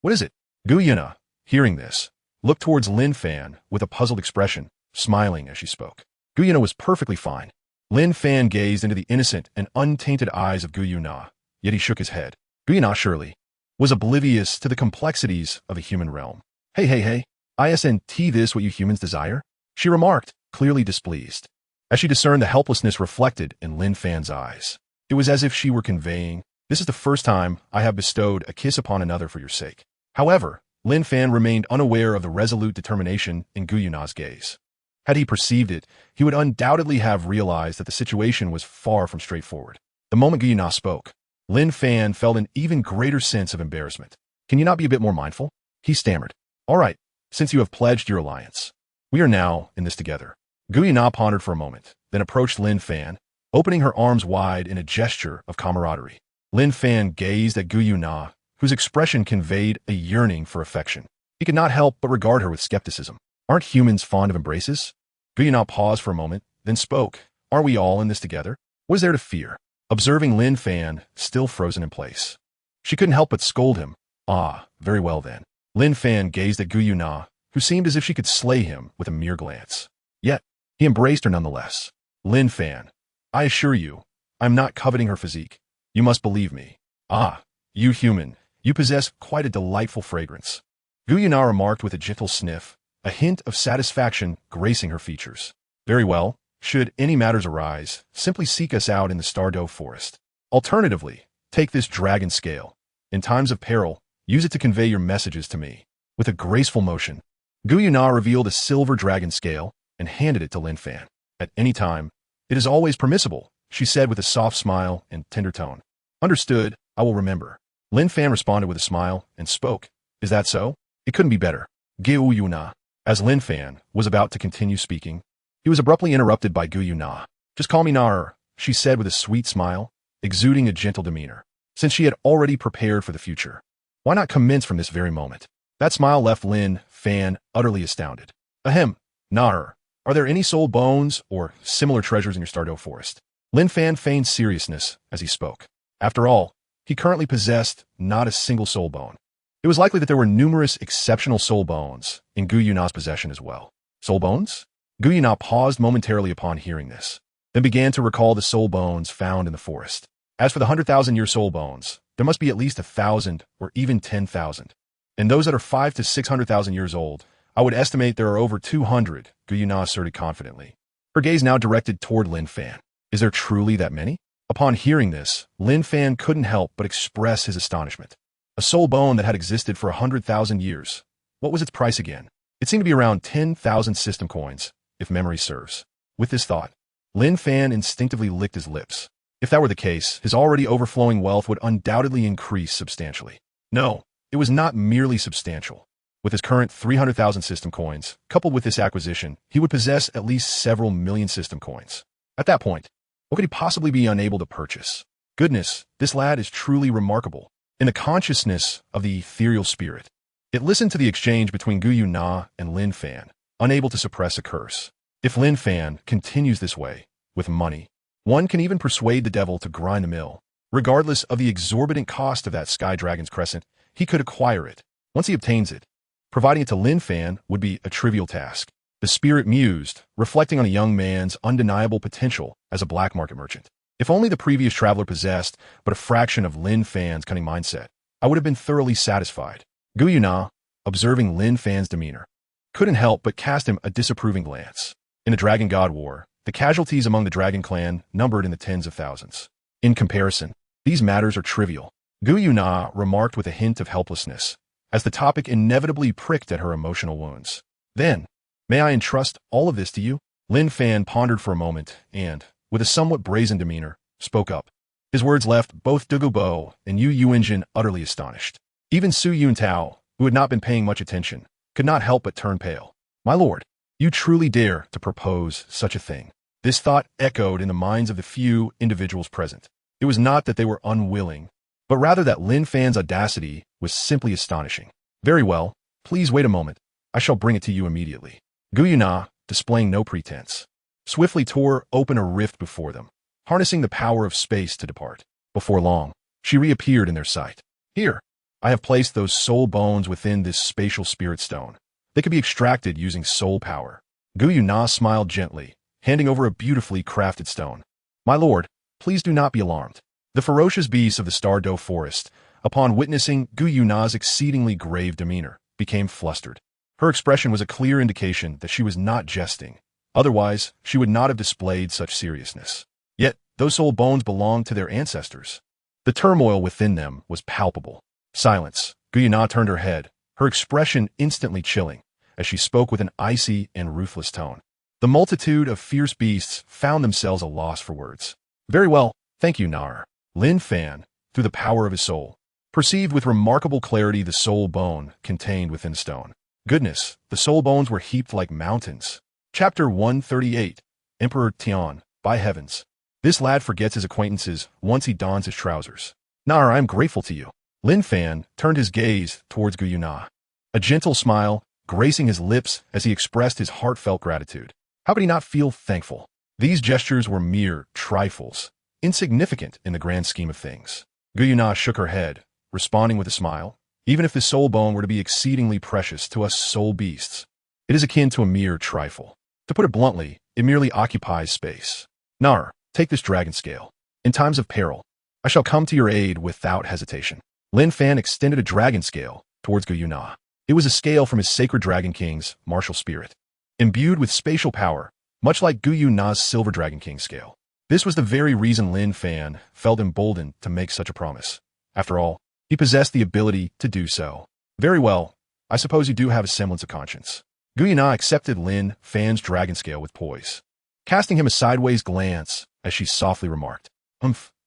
What is it? Gu Yuena, hearing this, looked towards Lin Fan with a puzzled expression, smiling as she spoke. Gu Yuena was perfectly fine. Lin Fan gazed into the innocent and untainted eyes of Gu Yuena, yet he shook his head. Gu Yuena surely was oblivious to the complexities of a human realm. Hey, isn't this what you humans desire? She remarked, clearly displeased, as she discerned the helplessness reflected in Lin Fan's eyes. It was as if she were conveying, this is the first time I have bestowed a kiss upon another for your sake. However, Lin Fan remained unaware of the resolute determination in Gu Yuena's gaze. Had he perceived it, he would undoubtedly have realized that the situation was far from straightforward. The moment Gu Yuena spoke, Lin Fan felt an even greater sense of embarrassment. Can you not be a bit more mindful? He stammered. All right, since you have pledged your alliance, we are now in this together. Gu Yuena pondered for a moment, then approached Lin Fan, opening her arms wide in a gesture of camaraderie. Lin Fan gazed at Gu Yuena, whose expression conveyed a yearning for affection. He could not help but regard her with skepticism. Aren't humans fond of embraces? Gu Yuena paused for a moment, then spoke. Are we all in this together? What is there to fear? Observing Lin Fan still frozen in place, she couldn't help but scold him. Ah, very well then. Lin Fan gazed at Gu Yuena, who seemed as if she could slay him with a mere glance. Yet, he embraced her nonetheless. Lin Fan, I assure you, I'm not coveting her physique. You must believe me. Ah, you human, you possess quite a delightful fragrance. Gu Yuena remarked with a gentle sniff, a hint of satisfaction gracing her features. Very well, should any matters arise, simply seek us out in the Stardow forest. Alternatively, take this dragon scale. In times of peril, use it to convey your messages to me. With a graceful motion, Gu Yuena revealed a silver dragon scale and handed it to Lin Fan. At any time, it is always permissible, she said with a soft smile and tender tone. Understood, I will remember. Lin Fan responded with a smile and spoke. Is that so? It couldn't be better. Gu Yuena. As Lin Fan was about to continue speaking, he was abruptly interrupted by Gu Yuena. Just call me Nar, she said with a sweet smile, exuding a gentle demeanor. Since she had already prepared for the future, why not commence from this very moment? That smile left Lin Fan utterly astounded. Ahem, Nar, are there any soul bones or similar treasures in your Stardow forest? Lin Fan feigned seriousness as he spoke. After all, he currently possessed not a single soul bone. It was likely that there were numerous exceptional soul bones in Gu Yuena's possession as well. Soul bones? Gu Yuena paused momentarily upon hearing this, then began to recall the soul bones found in the forest. As for the 100,000-year soul bones, there must be at least 1,000 or even 10,000. And those that are 500 to 600,000 years old, I would estimate there are over 200, Gu Yuena asserted confidently. Her gaze now directed toward Lin Fan. Is there truly that many? Upon hearing this, Lin Fan couldn't help but express his astonishment. A soul bone that had existed for 100,000 years. What was its price again? It seemed to be around 10,000 system coins, if memory serves. With this thought, Lin Fan instinctively licked his lips. If that were the case, his already overflowing wealth would undoubtedly increase substantially. No, it was not merely substantial. With his current 300,000 system coins, coupled with this acquisition, he would possess at least several million system coins. At that point, what could he possibly be unable to purchase? Goodness, this lad is truly remarkable. In the consciousness of the ethereal spirit, it listened to the exchange between Gu Yuena and Lin Fan, unable to suppress a curse. If Lin Fan continues this way, with money, one can even persuade the devil to grind the mill. Regardless of the exorbitant cost of that Sky Dragon's Crescent, he could acquire it. Once he obtains it, providing it to Lin Fan would be a trivial task. The spirit mused, reflecting on a young man's undeniable potential as a black market merchant. If only the previous traveler possessed but a fraction of Lin Fan's cunning mindset, I would have been thoroughly satisfied. Gu Yuena, observing Lin Fan's demeanor, couldn't help but cast him a disapproving glance. In the Dragon God War, the casualties among the Dragon Clan numbered in the tens of thousands. In comparison, these matters are trivial. Gu Yuena remarked with a hint of helplessness, as the topic inevitably pricked at her emotional wounds. Then, may I entrust all of this to you? Lin Fan pondered for a moment and, with a somewhat brazen demeanor, spoke up. His words left both Dugu Bo and Yu Yuanjin utterly astonished. Even Su Yuntao, who had not been paying much attention, could not help but turn pale. My lord, you truly dare to propose such a thing. This thought echoed in the minds of the few individuals present. It was not that they were unwilling, but rather that Lin Fan's audacity was simply astonishing. Very well, please wait a moment. I shall bring it to you immediately. Gu Yuena, displaying no pretense, swiftly tore open a rift before them, harnessing the power of space to depart. Before long, she reappeared in their sight. Here, I have placed those soul bones within this spatial spirit stone. They could be extracted using soul power. Gu Yuena smiled gently, handing over a beautifully crafted stone. My lord, please do not be alarmed. The ferocious beasts of the Star Do Forest, upon witnessing Gu Yuena's exceedingly grave demeanor, became flustered. Her expression was a clear indication that she was not jesting. Otherwise, she would not have displayed such seriousness. Yet, those soul bones belonged to their ancestors. The turmoil within them was palpable. Silence. Gu Yuena turned her head, her expression instantly chilling, as she spoke with an icy and ruthless tone. The multitude of fierce beasts found themselves a loss for words. Very well, thank you, Nar. Lin Fan, through the power of his soul, perceived with remarkable clarity the soul bone contained within the stone. Goodness, the soul bones were heaped like mountains. Chapter 138, Emperor Qian, by heavens. This lad forgets his acquaintances once he dons his trousers. Nar, I am grateful to you. Lin Fan turned his gaze towards Gu Yuena, a gentle smile gracing his lips as he expressed his heartfelt gratitude. How could he not feel thankful? These gestures were mere trifles, insignificant in the grand scheme of things. Gu Yuena shook her head, responding with a smile. Even if the soul bone were to be exceedingly precious to us soul beasts, it is akin to a mere trifle. To put it bluntly, it merely occupies space. Nar, take this dragon scale. In times of peril, I shall come to your aid without hesitation. Lin Fan extended a dragon scale towards Gu Yuena. It was a scale from his sacred Dragon King's martial spirit, imbued with spatial power, much like Gu Yuena's silver Dragon King scale. This was the very reason Lin Fan felt emboldened to make such a promise. After all, he possessed the ability to do so. Very well, I suppose you do have a semblance of conscience. Gu Yuena accepted Lin Fan's dragon scale with poise, casting him a sideways glance as she softly remarked,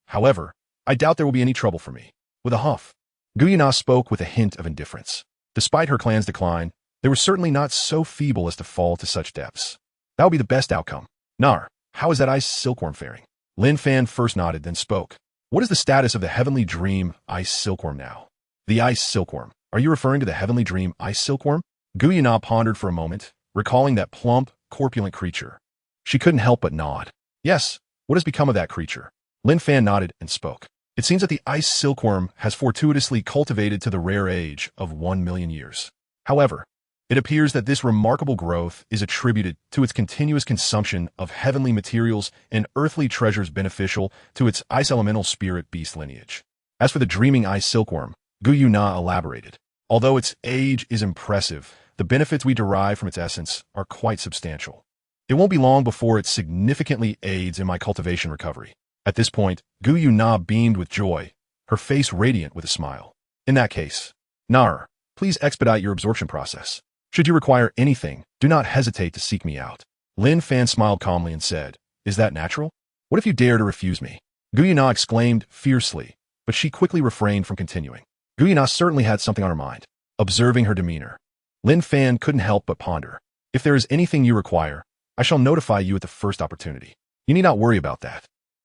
however, I doubt there will be any trouble for me. With a huff, Gu Yuena spoke with a hint of indifference. Despite her clan's decline, they were certainly not so feeble as to fall to such depths. That would be the best outcome. Nar, how is that ice silkworm faring? Lin Fan first nodded, then spoke. What is the status of the Heavenly Dream Ice Silkworm now? The Ice Silkworm. Are you referring to the Heavenly Dream Ice Silkworm? Gu Yuena pondered for a moment, recalling that plump, corpulent creature. She couldn't help but nod. Yes, What has become of that creature? Lin Fan nodded and spoke. It seems that the ice silkworm has fortuitously cultivated to the rare age of 1,000,000 years. However, it appears that this remarkable growth is attributed to its continuous consumption of heavenly materials and earthly treasures beneficial to its ice elemental spirit beast lineage. As for the dreaming ice silkworm, Gu Yuena elaborated. Although its age is impressive, the benefits we derive from its essence are quite substantial. It won't be long before it significantly aids in my cultivation recovery. At this point, Gu Yuena beamed with joy, her face radiant with a smile. In that case, Nar, please expedite your absorption process. Should you require anything, do not hesitate to seek me out. Lin Fan smiled calmly and said, Is that natural? What if you dare to refuse me? Gu Yuena exclaimed fiercely, but she quickly refrained from continuing. Gu Yuena certainly had something on her mind. Observing her demeanor, Lin Fan couldn't help but ponder. If there is anything you require, I shall notify you at the first opportunity. You need not worry about that.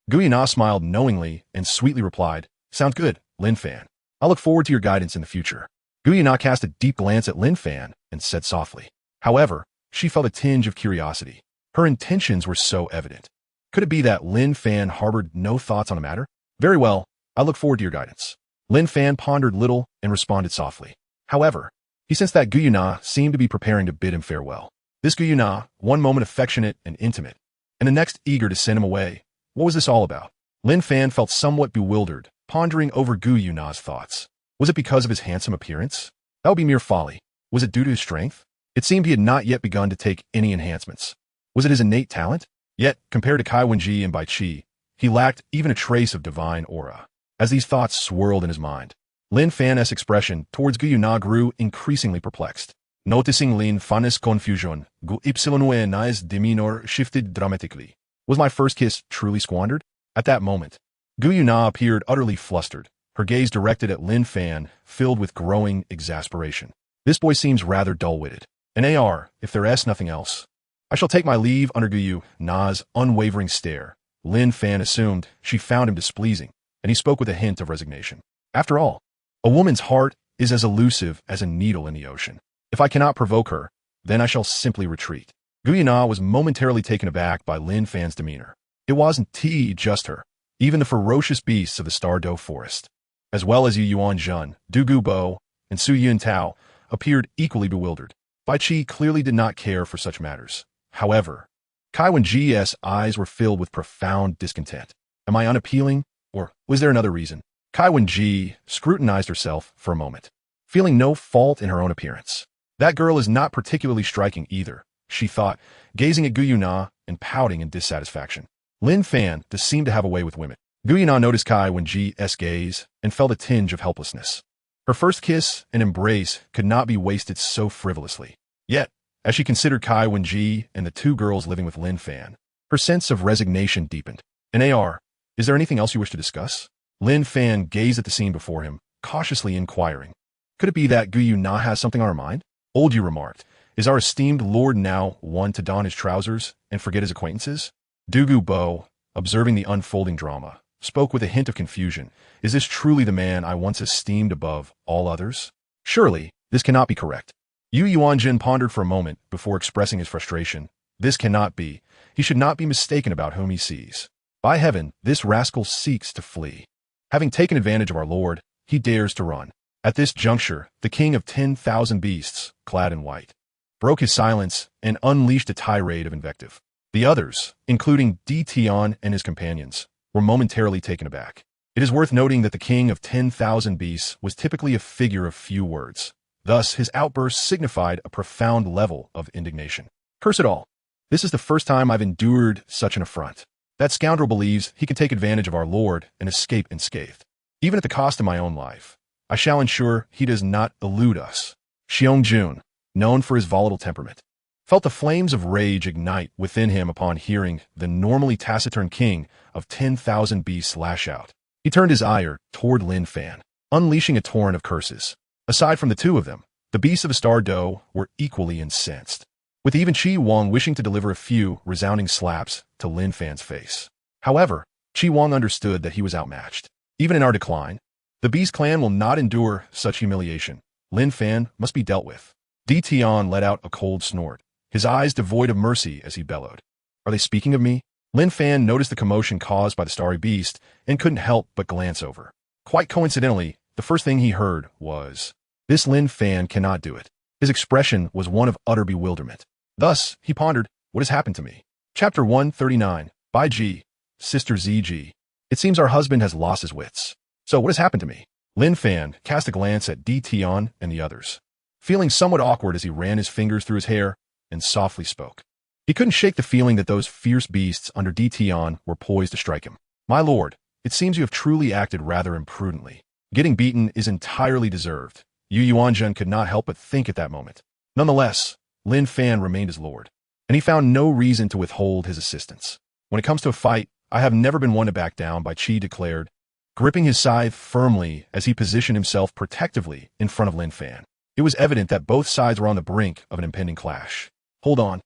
Gu Yuena smiled knowingly and sweetly replied, Sounds good, Lin Fan. I look forward to your guidance in the future. Gu Yuena cast a deep glance at Lin Fan and said softly. However, she felt a tinge of curiosity. Her intentions were so evident. Could it be that Lin Fan harbored no thoughts on the matter? Very well, I look forward to your guidance. Lin Fan pondered little and responded softly. However, he sensed that Gu Yuena seemed to be preparing to bid him farewell. This Gu Yuena, one moment affectionate and intimate, and the next eager to send him away. What was this all about? Lin Fan felt somewhat bewildered, pondering over Gu Yuena's thoughts. Was it because of his handsome appearance? That would be mere folly. Was it due to his strength? It seemed he had not yet begun to take any enhancements. Was it his innate talent? Yet, compared to Kai Wenji and Bai Qi, he lacked even a trace of divine aura. As these thoughts swirled in his mind, Lin Fan's expression towards Gu Yuena grew increasingly perplexed. Noticing Lin Fan's confusion, Gu Yuena's demeanor shifted dramatically. Was my first kiss truly squandered? At that moment, Gu Yuena appeared utterly flustered, her gaze directed at Lin Fan, filled with growing exasperation. This boy seems rather dull-witted. An AR, if there is nothing else. I shall take my leave under Gu Yuena's unwavering stare. Lin Fan assumed she found him displeasing, and he spoke with a hint of resignation. After all, a woman's heart is as elusive as a needle in the ocean. If I cannot provoke her, then I shall simply retreat. Gu Yuena was momentarily taken aback by Lin Fan's demeanor. It wasn't just her. Even the ferocious beasts of the Star Dou forest, as well as Yu Yuanzhen, Dugu Bo, and Su Yuntao, appeared equally bewildered. Bai Qi clearly did not care for such matters. However, Kai Wenji's eyes were filled with profound discontent. Am I unappealing, or was there another reason? Kai Wenji scrutinized herself for a moment, feeling no fault in her own appearance. That girl is not particularly striking either, she thought, gazing at Gu Yuena and pouting in dissatisfaction. Lin Fan does seem to have a way with women. Gu Yuena noticed Kai Wenji's gaze and felt a tinge of helplessness. Her first kiss and embrace could not be wasted so frivolously. Yet, as she considered Kai Wenji and the two girls living with Lin Fan, her sense of resignation deepened. And AR, is there anything else you wish to discuss? Lin Fan gazed at the scene before him, cautiously inquiring. Could it be that Gu Yuena has something on her mind? Old Yu remarked, Is our esteemed lord now one to don his trousers and forget his acquaintances? Dugu Bo, observing the unfolding drama, spoke with a hint of confusion. Is this truly the man I once esteemed above all others? Surely, this cannot be correct. Yu Yuanzhen pondered for a moment before expressing his frustration. This cannot be. He should not be mistaken about whom he sees. By heaven, this rascal seeks to flee. Having taken advantage of our lord, he dares to run. At this juncture, the king of 10,000 beasts, clad in white, broke his silence and unleashed a tirade of invective. The others, including Di Tian and his companions, were momentarily taken aback. It is worth noting that the king of 10,000 beasts was typically a figure of few words. Thus, his outburst signified a profound level of indignation. Curse it all. This is the first time I've endured such an affront. That scoundrel believes he can take advantage of our lord and escape unscathed. Even at the cost of my own life, I shall ensure he does not elude us. Xiong, known for his volatile temperament, felt the flames of rage ignite within him upon hearing the normally taciturn king of 10,000 beasts lash out. He turned his ire toward Lin Fan, unleashing a torrent of curses. Aside from the two of them, the beasts of the Star Dou were equally incensed, with even Qi Wang wishing to deliver a few resounding slaps to Lin Fan's face. However, Qi Wang understood that he was outmatched. Even in our decline, the Beast clan will not endure such humiliation. Lin Fan must be dealt with. Di Tian let out a cold snort, his eyes devoid of mercy as he bellowed. Are they speaking of me? Lin Fan noticed the commotion caused by the starry beast and couldn't help but glance over. Quite coincidentally, the first thing he heard was, "This Lin Fan cannot do it." His expression was one of utter bewilderment. Thus, he pondered, what has happened to me? Chapter 139, by G. Sister ZG. It seems our husband has lost his wits. So what has happened to me? Lin Fan cast a glance at Qian and the others, feeling somewhat awkward as he ran his fingers through his hair and softly spoke. He couldn't shake the feeling that those fierce beasts under Qian were poised to strike him. My lord, it seems you have truly acted rather imprudently. Getting beaten is entirely deserved. Yu Yuanjun could not help but think at that moment. Nonetheless, Lin Fan remained his lord, and he found no reason to withhold his assistance. When it comes to a fight, I have never been one to back down, Bai Qi declared, gripping his scythe firmly as he positioned himself protectively in front of Lin Fan. It was evident that both sides were on the brink of an impending clash. Hold on.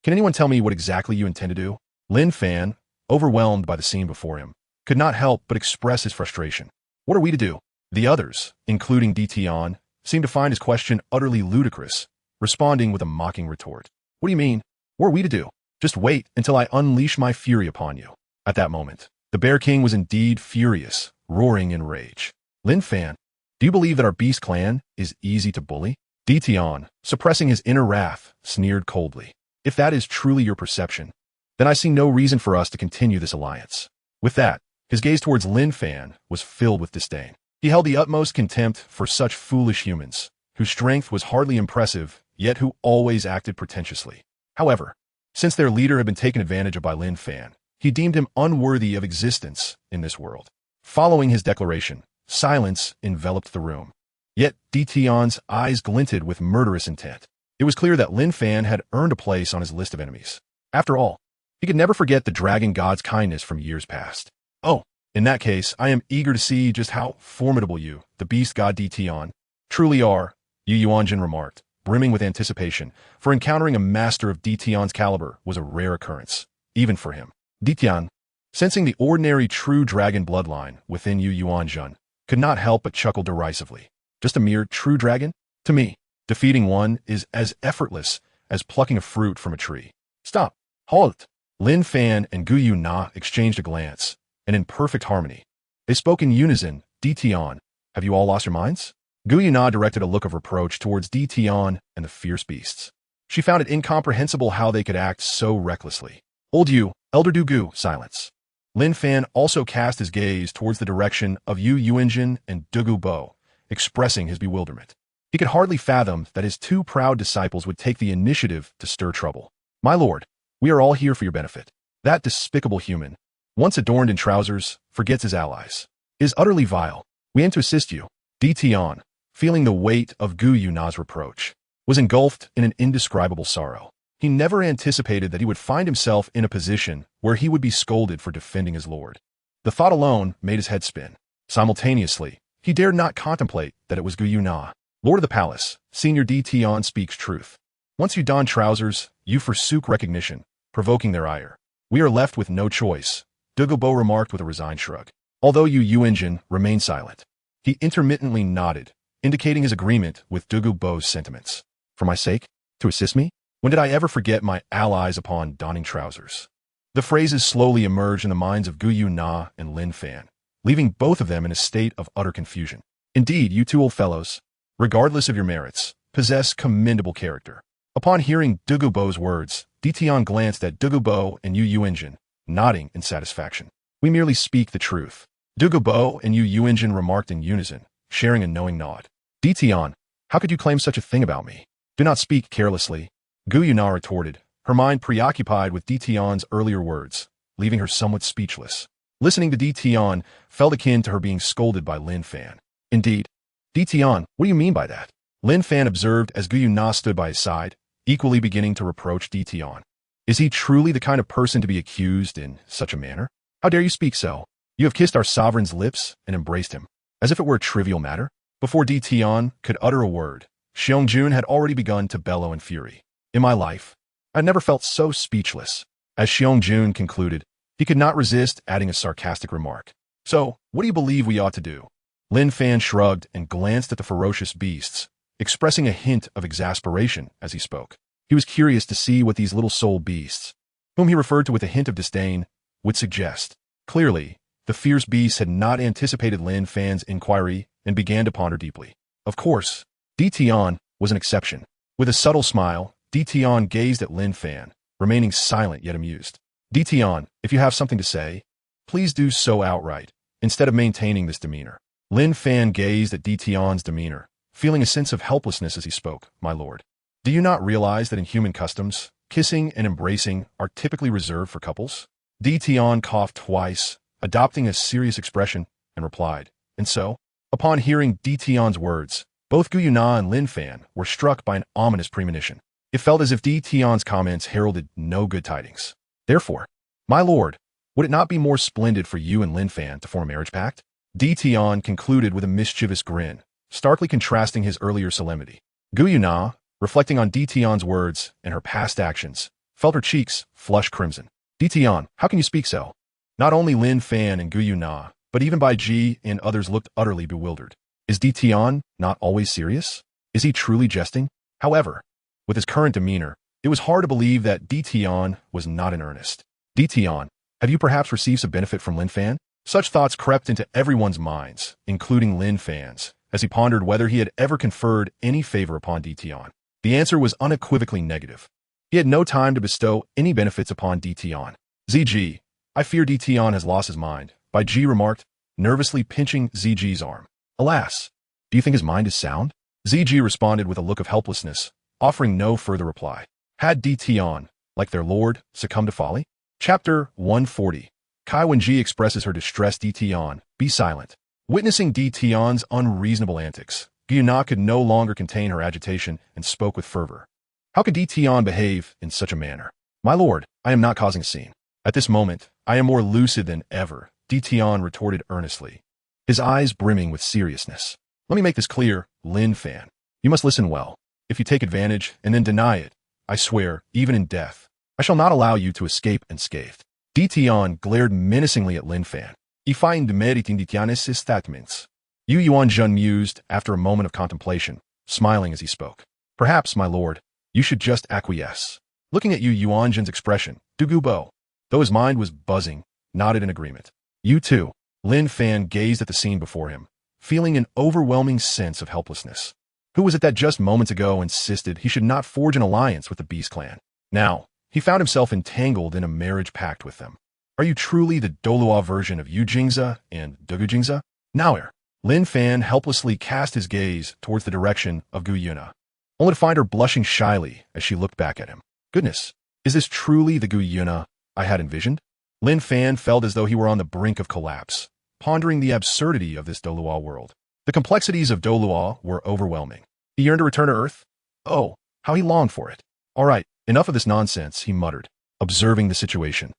Can anyone tell me what exactly you intend to do? Lin Fan, overwhelmed by the scene before him, could not help but express his frustration. What are we to do? The others, including Qian, seemed to find his question utterly ludicrous, responding with a mocking retort. What do you mean? What are we to do? Just wait until I unleash my fury upon you. At that moment, the Bear King was indeed furious, roaring in rage. Lin Fan, do you believe that our beast clan is easy to bully? Qian, suppressing his inner wrath, sneered coldly. If that is truly your perception, then I see no reason for us to continue this alliance. With that, his gaze towards Lin Fan was filled with disdain. He held the utmost contempt for such foolish humans, whose strength was hardly impressive, yet who always acted pretentiously. However, since their leader had been taken advantage of by Lin Fan, he deemed him unworthy of existence in this world. Following his declaration, silence enveloped the room. Yet Qian's eyes glinted with murderous intent. It was clear that Lin Fan had earned a place on his list of enemies. After all, he could never forget the dragon god's kindness from years past. Oh, in that case, I am eager to see just how formidable you, the beast god Qian, truly are, Yu Yuanjun remarked, brimming with anticipation, for encountering a master of Qian's caliber was a rare occurrence, even for him. Qian, sensing the ordinary true dragon bloodline within Yu Yuanjun, could not help but chuckle derisively. Just a mere true dragon? To me, defeating one is as effortless as plucking a fruit from a tree. Stop. Halt. Lin Fan and Gu Yuena exchanged a glance, and in perfect harmony, they spoke in unison. Qian, have you all lost your minds? Gu Yuena directed a look of reproach towards Qian and the fierce beasts. She found it incomprehensible how they could act so recklessly. Old Yu, Elder Dugu, silence. Lin Fan also cast his gaze towards the direction of Yu Yuanjun and Dugu Bo, expressing his bewilderment. He could hardly fathom that his two proud disciples would take the initiative to stir trouble. My lord, we are all here for your benefit. That despicable human, once adorned in trousers, forgets his allies. It is utterly vile. We aim to assist you. Qian, feeling the weight of Gu Yuena's reproach, was engulfed in an indescribable sorrow. He never anticipated that he would find himself in a position where he would be scolded for defending his lord. The thought alone made his head spin. Simultaneously, he dared not contemplate that it was Gu Yuena. Lord of the palace, Senior Qian speaks truth. Once you don trousers, you forsook recognition, provoking their ire. We are left with no choice, Dugu Bo remarked with a resigned shrug. Although Yu Yuanjun remained silent, he intermittently nodded, indicating his agreement with Dugu Bo's sentiments. For my sake? To assist me? When did I ever forget my allies upon donning trousers? The phrases slowly emerged in the minds of Gu Yuena and Lin Fan, leaving both of them in a state of utter confusion. Indeed, you two old fellows, regardless of your merits, possess commendable character. Upon hearing Dugu Bo's words, Qian glanced at Dugu Bo and Yu Yuanjun, nodding in satisfaction. We merely speak the truth. Dugu Bo and Yu Yuanjun remarked in unison, sharing a knowing nod. Qian, how could you claim such a thing about me? Do not speak carelessly, Gu Yuena retorted, her mind preoccupied with Qian's earlier words, leaving her somewhat speechless. Listening to Qian felt akin to her being scolded by Lin Fan. Indeed. Qian, what do you mean by that? Lin Fan observed as Gu Yuena stood by his side, equally beginning to reproach Qian. Is he truly the kind of person to be accused in such a manner? How dare you speak so? You have kissed our sovereign's lips and embraced him, as if it were a trivial matter. Before Qian could utter a word, Xiangjun had already begun to bellow in fury. In my life, I never felt so speechless. As Xiangjun concluded, he could not resist adding a sarcastic remark. So, what do you believe we ought to do? Lin Fan shrugged and glanced at the ferocious beasts, expressing a hint of exasperation as he spoke. He was curious to see what these little soul beasts, whom he referred to with a hint of disdain, would suggest. Clearly, the fierce beast had not anticipated Lin Fan's inquiry and began to ponder deeply. Of course, Di Tian was an exception. With a subtle smile, Di Tian gazed at Lin Fan, remaining silent yet amused. Di Tian, if you have something to say, please do so outright, instead of maintaining this demeanor. Lin Fan gazed at Di Tian's demeanor, feeling a sense of helplessness as he spoke. My lord, do you not realize that in human customs, kissing and embracing are typically reserved for couples? Di Tian coughed twice, adopting a serious expression, and replied. And so, upon hearing Di Tian's words, both Gu Yuena and Lin Fan were struck by an ominous premonition. It felt as if Di Tian's comments heralded no good tidings. Therefore, my lord, would it not be more splendid for you and Lin Fan to form a marriage pact? Di Tian concluded with a mischievous grin, starkly contrasting his earlier solemnity. Gu Yuena, reflecting on Di Tian's words and her past actions, felt her cheeks flush crimson. Di Tian, how can you speak so? Not only Lin Fan and Gu Yuena, but even Bai Ji and others looked utterly bewildered. Is Di Tian not always serious? Is he truly jesting? However, with his current demeanor, it was hard to believe that Di Tian was not in earnest. Di Tian, have you perhaps received some benefit from Lin Fan? Such thoughts crept into everyone's minds, including Lin Fan's, as he pondered whether he had ever conferred any favor upon Di Tian. The answer was unequivocally negative. He had no time to bestow any benefits upon Di Tian. Ziji, I fear Di Tian has lost his mind, Bai Ji remarked, nervously pinching Ziji's arm. Alas, do you think his mind is sound? Ziji responded with a look of helplessness, offering no further reply. Had Di Tian, like their lord, succumbed to folly? Chapter 140. Kai Wenji expresses her distress. Di Tian, be silent. Witnessing Di Tian's unreasonable antics, Gu Yuena could no longer contain her agitation and spoke with fervor. How could Di Tian behave in such a manner? My lord, I am not causing a scene. At this moment, I am more lucid than ever, Di Tian retorted earnestly, his eyes brimming with seriousness. Let me make this clear, Lin Fan. You must listen well. If you take advantage and then deny it, I swear, even in death, I shall not allow you to escape unscathed. Di Tian glared menacingly at Lin Fan. I find demerit in Di Tian's statements. Yu Yuanzhen mused after a moment of contemplation, smiling as he spoke. Perhaps, my lord, you should just acquiesce. Looking at Yu Yuanzhen's expression, Dugu Bo, though his mind was buzzing, nodded in agreement. You too. Lin Fan gazed at the scene before him, feeling an overwhelming sense of helplessness. Who was it that just moments ago insisted he should not forge an alliance with the Beast Clan? Now, he found himself entangled in a marriage pact with them. Are you truly the Douluo version of Yu Jingza and Dugu Jingza? Now, Lin Fan helplessly cast his gaze towards the direction of Gu Yuena, only to find her blushing shyly as she looked back at him. Goodness, is this truly the Gu Yuena I had envisioned? Lin Fan felt as though he were on the brink of collapse, pondering the absurdity of this Douluo world. The complexities of Douluo were overwhelming. He yearned to return to Earth? Oh, how he longed for it. All right, enough of this nonsense, he muttered, observing the situation.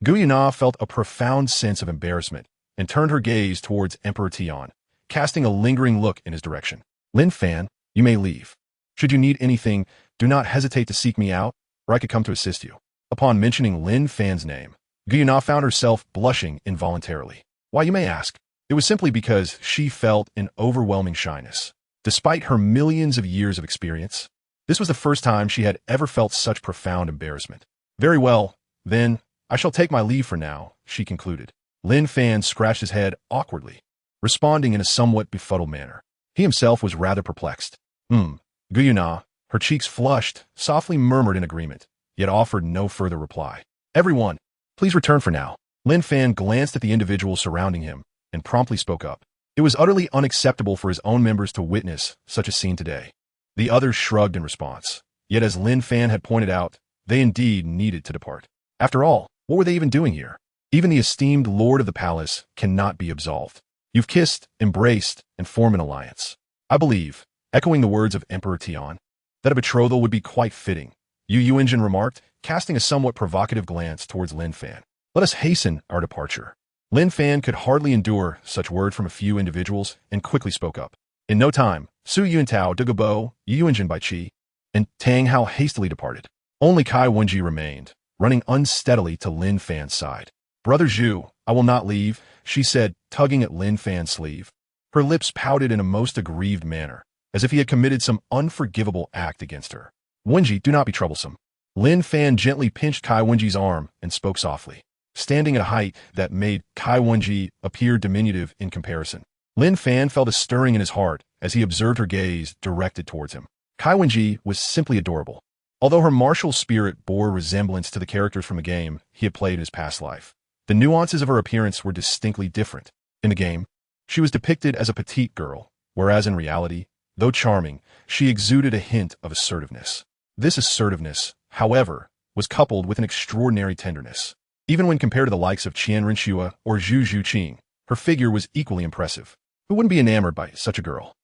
Gu Yuena felt a profound sense of embarrassment and turned her gaze towards Emperor Tian, casting a lingering look in his direction. Lin Fan, you may leave. Should you need anything, do not hesitate to seek me out, or I could come to assist you. Upon mentioning Lin Fan's name, Gu Yuena found herself blushing involuntarily. Why, you may ask? It was simply because she felt an overwhelming shyness. Despite her millions of years of experience, this was the first time she had ever felt such profound embarrassment. Very well, then, I shall take my leave for now, she concluded. Lin Fan scratched his head awkwardly, responding in a somewhat befuddled manner. He himself was rather perplexed. Gu Yuena, her cheeks flushed, softly murmured in agreement, yet offered no further reply. Everyone, please return for now. Lin Fan glanced at the individuals surrounding him and promptly spoke up. It was utterly unacceptable for his own members to witness such a scene today. The others shrugged in response. Yet as Lin Fan had pointed out, they indeed needed to depart. After all, what were they even doing here? Even the esteemed lord of the palace cannot be absolved. You've kissed, embraced, and formed an alliance. I believe, echoing the words of Emperor Tian, that a betrothal would be quite fitting, Yu Yuanzhen remarked, casting a somewhat provocative glance towards Lin Fan. Let us hasten our departure. Lin Fan could hardly endure such word from a few individuals and quickly spoke up. In no time, Su Yuntao, Dugu Bo, Yu Yuanzhen Bai Qi, and Tang Hao hastily departed. Only Kai Wenji remained, running unsteadily to Lin Fan's side. Brother Zhu, I will not leave, she said, tugging at Lin Fan's sleeve. Her lips pouted in a most aggrieved manner, as if he had committed some unforgivable act against her. Wenji, do not be troublesome. Lin Fan gently pinched Kai Wenji's arm and spoke softly, standing at a height that made Kai Wenji appear diminutive in comparison. Lin Fan felt a stirring in his heart as he observed her gaze directed towards him. Kai Wenji was simply adorable. Although her martial spirit bore resemblance to the characters from a game he had played in his past life, the nuances of her appearance were distinctly different. In the game, she was depicted as a petite girl, whereas in reality, though charming, she exuded a hint of assertiveness. This assertiveness, however, was coupled with an extraordinary tenderness. Even when compared to the likes of Qian Renxue or Zhu Zhuqing, her figure was equally impressive. Who wouldn't be enamored by such a girl?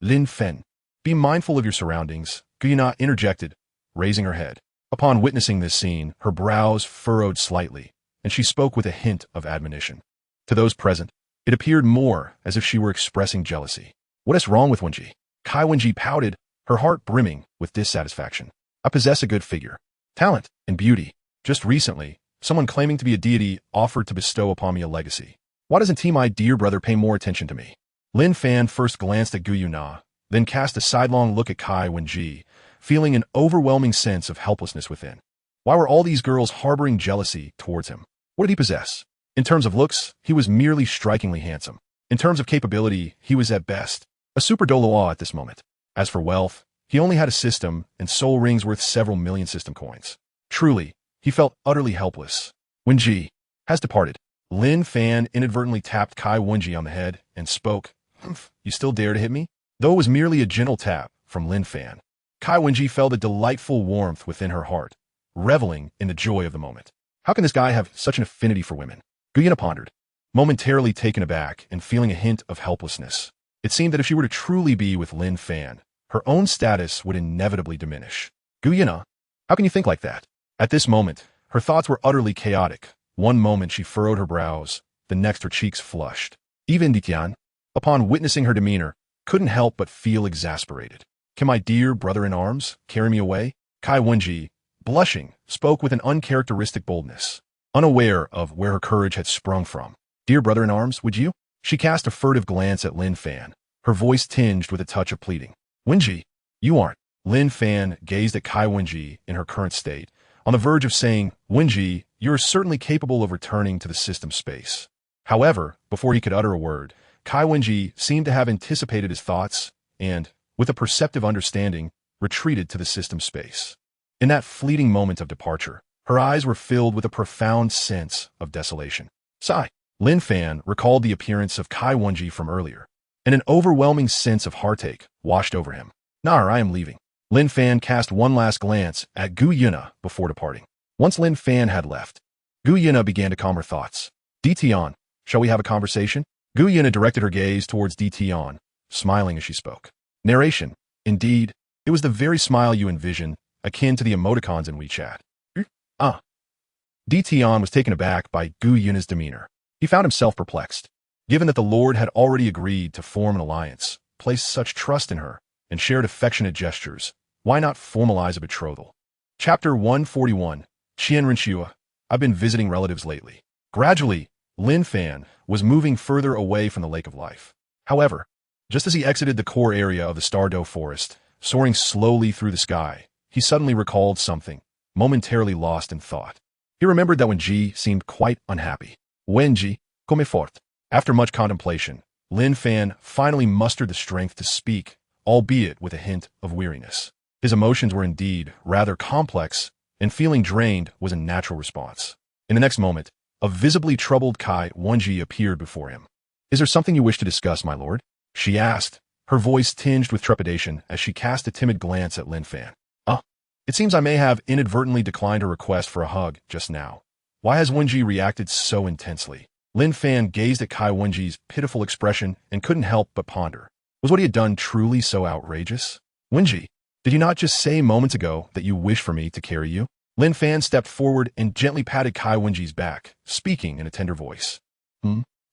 Lin Fan. Be mindful of your surroundings, Gu Yuena interjected, raising her head. Upon witnessing this scene, her brows furrowed slightly, and she spoke with a hint of admonition. To those present, it appeared more as if she were expressing jealousy. What is wrong with Wenji? Kai Wenji pouted, her heart brimming with dissatisfaction. I possess a good figure, talent, and beauty. Just recently, someone claiming to be a deity offered to bestow upon me a legacy. Why doesn't my dear brother pay more attention to me? Lin Fan first glanced at Gu Yuena, then cast a sidelong look at Kai Wenji, feeling an overwhelming sense of helplessness within. Why were all these girls harboring jealousy towards him? What did he possess? In terms of looks, he was merely strikingly handsome. In terms of capability, he was at best a super Douluo at this moment. As for wealth, he only had a system and soul rings worth several million system coins. Truly, he felt utterly helpless. Wenji has departed. Lin Fan inadvertently tapped Kai Wenji on the head and spoke, You still dare to hit me? Though it was merely a gentle tap from Lin Fan, Kai Wenji felt a delightful warmth within her heart, reveling in the joy of the moment. How can this guy have such an affinity for women? Gu Yuena pondered, momentarily taken aback and feeling a hint of helplessness. It seemed that if she were to truly be with Lin Fan, her own status would inevitably diminish. Gu Yuena, how can you think like that? At this moment, her thoughts were utterly chaotic. One moment she furrowed her brows, the next her cheeks flushed. Even Qian, upon witnessing her demeanor, couldn't help but feel exasperated. Can my dear brother-in-arms carry me away? Kai Wenji, blushing, spoke with an uncharacteristic boldness, unaware of where her courage had sprung from. Dear brother-in-arms, would you? She cast a furtive glance at Lin Fan, her voice tinged with a touch of pleading. Wenji, you aren't. Lin Fan gazed at Kai Wenji in her current state, on the verge of saying, Wenji, you're certainly capable of returning to the system space. However, before he could utter a word, Kai Wenji seemed to have anticipated his thoughts and, with a perceptive understanding, retreated to the system space. In that fleeting moment of departure, her eyes were filled with a profound sense of desolation. Sigh. Lin Fan recalled the appearance of Kai Wenji from earlier, and an overwhelming sense of heartache washed over him. Nar, I am leaving. Lin Fan cast one last glance at Gu Yuena before departing. Once Lin Fan had left, Gu Yuena began to calm her thoughts. Tian, shall we have a conversation? Gu Yuena directed her gaze towards Tian, smiling as she spoke. Narration. Indeed, it was the very smile you envision, akin to the emoticons in WeChat. Tian was taken aback by Gu Yuena's demeanor. He found himself perplexed. Given that the Lord had already agreed to form an alliance, placed such trust in her, and shared affectionate gestures, why not formalize a betrothal? Chapter 141, Qian Renxue. I've been visiting relatives lately. Gradually, Lin Fan was moving further away from the Lake of Life. However, just as he exited the core area of the Stardow Forest, soaring slowly through the sky, he suddenly recalled something, momentarily lost in thought. He remembered that Wenji seemed quite unhappy. Wenji, come fort. After much contemplation, Lin Fan finally mustered the strength to speak, albeit with a hint of weariness. His emotions were indeed rather complex, and feeling drained was a natural response. In the next moment, a visibly troubled Kai Wenji appeared before him. Is there something you wish to discuss, my lord? She asked, her voice tinged with trepidation as she cast a timid glance at Lin Fan. It seems I may have inadvertently declined her request for a hug just now. Why has Wenji reacted so intensely? Lin Fan gazed at Kai Wenji's pitiful expression and couldn't help but ponder. Was what he had done truly so outrageous? Wenji, did you not just say moments ago that you wish for me to carry you? Lin Fan stepped forward and gently patted Kai Wenji's back, speaking in a tender voice.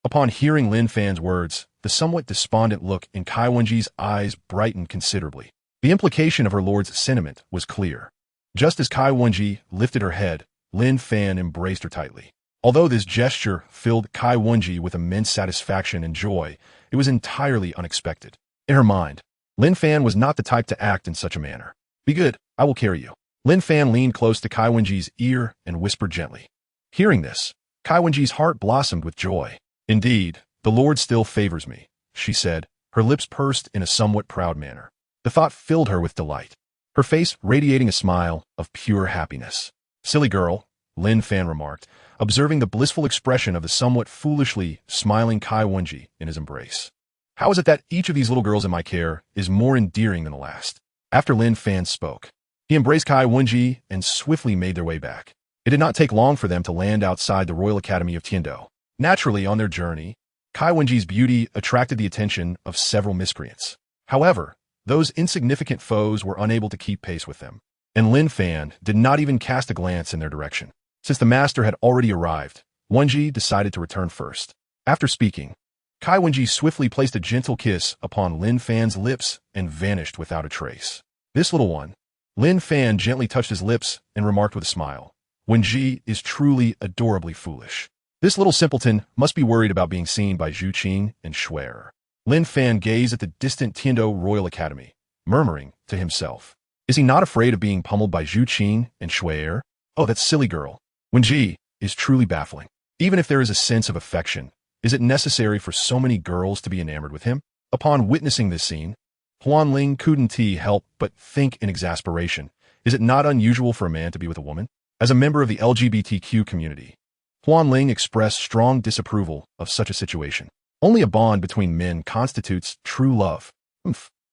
Upon hearing Lin Fan's words, the somewhat despondent look in Kai Wenji's eyes brightened considerably. The implication of her lord's sentiment was clear. Just as Kai Wenji lifted her head, Lin Fan embraced her tightly. Although this gesture filled Kai Wenji with immense satisfaction and joy, it was entirely unexpected. In her mind, Lin Fan was not the type to act in such a manner. Be good, I will carry you. Lin Fan leaned close to Kai Wenji's ear and whispered gently. Hearing this, Kai Wenji's heart blossomed with joy. Indeed, the Lord still favors me, she said, her lips pursed in a somewhat proud manner. The thought filled her with delight, her face radiating a smile of pure happiness. Silly girl, Lin Fan remarked, observing the blissful expression of the somewhat foolishly smiling Kai Wenji in his embrace. How is it that each of these little girls in my care is more endearing than the last? After Lin Fan spoke, he embraced Kai Wenji and swiftly made their way back. It did not take long for them to land outside the Royal Academy of Tiandou. Naturally, on their journey, Kai Wenji's beauty attracted the attention of several miscreants. However, those insignificant foes were unable to keep pace with them, and Lin Fan did not even cast a glance in their direction. Since the master had already arrived, Wenji decided to return first. After speaking, Kai Wenji swiftly placed a gentle kiss upon Lin Fan's lips and vanished without a trace. This little one, Lin Fan gently touched his lips and remarked with a smile, Wenji is truly adorably foolish. This little simpleton must be worried about being seen by Zhu Zhuqing and Shrek. Lin Fan gazed at the distant Tiandou Royal Academy, murmuring to himself, is he not afraid of being pummeled by Zhu Zhuqing and Shrek? Oh, that silly girl. Wenji is truly baffling. Even if there is a sense of affection, is it necessary for so many girls to be enamored with him? Upon witnessing this scene, Huanling couldn't help but think in exasperation, is it not unusual for a man to be with a woman? As a member of the LGBTQ community, Huanling expressed strong disapproval of such a situation. Only a bond between men constitutes true love.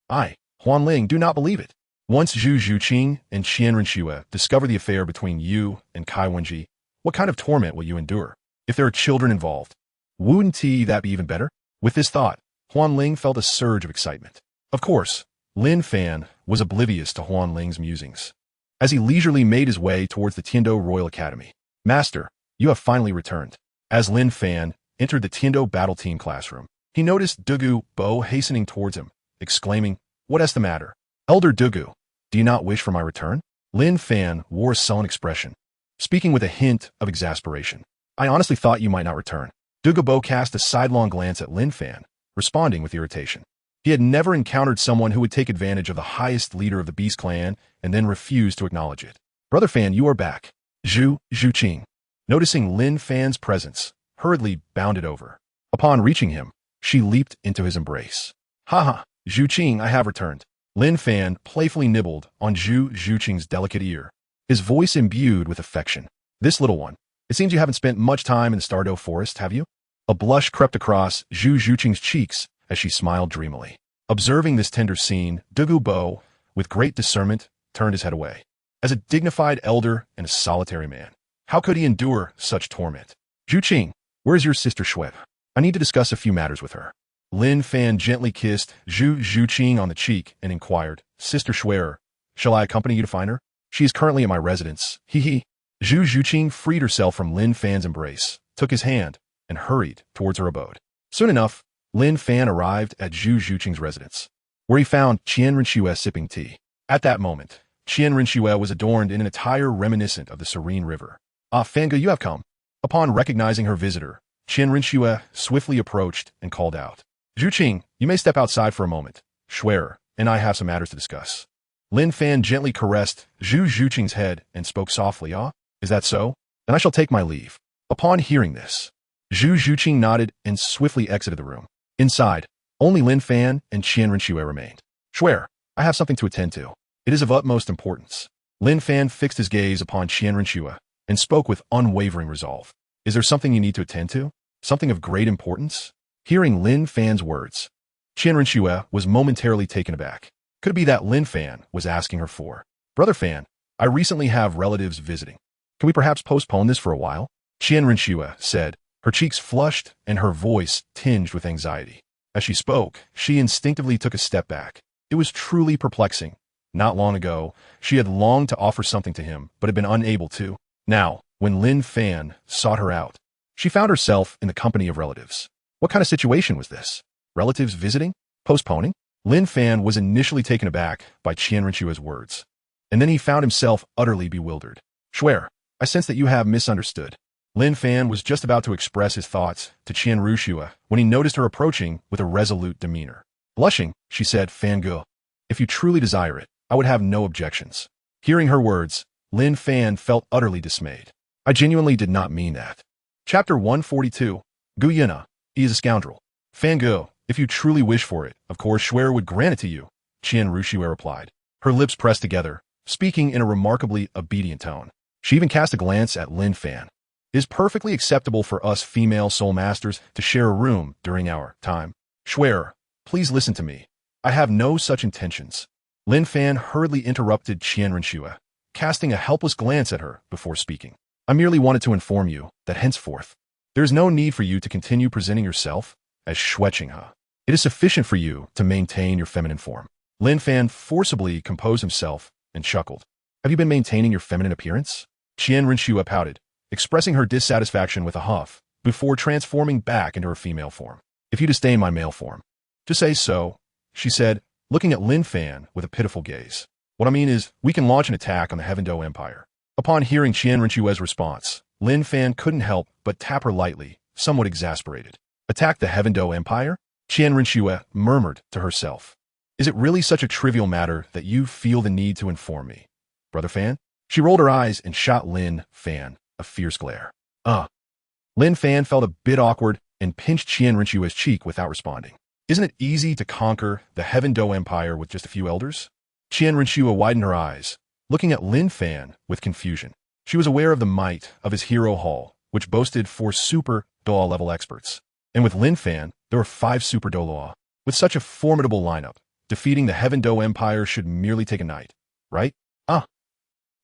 I, Huanling, do not believe it. Once Zhu Zhuqing and Qian Renxue discover the affair between you and Kai Wenji, what kind of torment will you endure? If there are children involved, wouldn't that be even better? With this thought, Huanling felt a surge of excitement. Of course, Lin Fan was oblivious to Huanling's musings. As he leisurely made his way towards the Tiandou Royal Academy, Master, you have finally returned. As Lin Fan entered the Tiandou battle team classroom, he noticed Dugu Bo hastening towards him, exclaiming, what is the matter? Elder Dugu, do you not wish for my return? Lin Fan wore a sullen expression, speaking with a hint of exasperation. I honestly thought you might not return. Dugu Bo cast a sidelong glance at Lin Fan, responding with irritation. He had never encountered someone who would take advantage of the highest leader of the Beast clan and then refuse to acknowledge it. Brother Fan, you are back. Zhu Zhuqing, noticing Lin Fan's presence, hurriedly bounded over. Upon reaching him, she leaped into his embrace. Haha, Zhuqing, I have returned. Lin Fan playfully nibbled on Zhu Zhuqing's delicate ear, his voice imbued with affection. This little one, it seems you haven't spent much time in the Stardew Forest, have you? A blush crept across Zhu Zhuqing's cheeks as she smiled dreamily. Observing this tender scene, Dugu Bo, with great discernment, turned his head away. As a dignified elder and a solitary man, how could he endure such torment? Zhuqing, where is your sister Shrek? I need to discuss a few matters with her. Lin Fan gently kissed Zhu Zhuqing on the cheek and inquired, Sister Shrek, shall I accompany you to find her? She is currently at my residence. Hee. Zhu Zhuqing freed herself from Lin Fan's embrace, took his hand, and hurried towards her abode. Soon enough, Lin Fan arrived at Zhu Zhuqing's residence, where he found Qian Renxue sipping tea. At that moment, Qian Renxue was adorned in an attire reminiscent of the serene river. Ah, Fanga, you have come. Upon recognizing her visitor, Qian Renxue swiftly approached and called out, Zhuqing, you may step outside for a moment. Shrek and I have some matters to discuss. Lin Fan gently caressed Zhu Zhuqing's head and spoke softly, Ah, is that so? Then I shall take my leave. Upon hearing this, Zhu Zhuqing nodded and swiftly exited the room. Inside, only Lin Fan and Qian Renxue remained. Shrek, I have something to attend to. It is of utmost importance. Lin Fan fixed his gaze upon Qian Renxue and spoke with unwavering resolve. Is there something you need to attend to? Something of great importance? Hearing Lin Fan's words, Qian Renxue was momentarily taken aback. Could it be that Lin Fan was asking her for? Brother Fan, I recently have relatives visiting. Can we perhaps postpone this for a while? Qian Renxue said, her cheeks flushed and her voice tinged with anxiety. As she spoke, she instinctively took a step back. It was truly perplexing. Not long ago, she had longed to offer something to him, but had been unable to. Now, when Lin Fan sought her out, she found herself in the company of relatives. What kind of situation was this? Relatives visiting? Postponing? Lin Fan was initially taken aback by Qian Renxue's words, and then he found himself utterly bewildered. Shrek, I sense that you have misunderstood. Lin Fan was just about to express his thoughts to Qian Renxue when he noticed her approaching with a resolute demeanor. Blushing, she said, Fangu, if you truly desire it, I would have no objections. Hearing her words, Lin Fan felt utterly dismayed. I genuinely did not mean that. Chapter 142. Gu Yuena. He is a scoundrel. Fan Gu, if you truly wish for it, of course Shuer would grant it to you, Qian Renxue replied. Her lips pressed together, speaking in a remarkably obedient tone. She even cast a glance at Lin Fan. It is perfectly acceptable for us female soul masters to share a room during our time. Shuer, please listen to me. I have no such intentions. Lin Fan hurriedly interrupted Qian Renxue, casting a helpless glance at her before speaking. I merely wanted to inform you that henceforth, there is no need for you to continue presenting yourself as Shueqinghe. It is sufficient for you to maintain your feminine form. Lin Fan forcibly composed himself and chuckled. Have you been maintaining your feminine appearance? Qian Renxue pouted, expressing her dissatisfaction with a huff, before transforming back into her female form. If you disdain my male form, just say so, she said, looking at Lin Fan with a pitiful gaze. What I mean is, we can launch an attack on the Heaven Dou Empire. Upon hearing Qian Renxue's response, Lin Fan couldn't help but tap her lightly, somewhat exasperated. Attack the Heaven Dou Empire? Qian Renxue murmured to herself. Is it really such a trivial matter that you feel the need to inform me? Brother Fan? She rolled her eyes and shot Lin Fan a fierce glare. Lin Fan felt a bit awkward and pinched Qian Renxue's cheek without responding. Isn't it easy to conquer the Heaven Dou Empire with just a few elders? Qian Renxue widened her eyes, looking at Lin Fan with confusion. She was aware of the might of his hero hall, which boasted 4 super Douluo level experts. And with Lin Fan, there were 5 super Douluo. With such a formidable lineup, defeating the Heaven Dou Empire should merely take a night, right?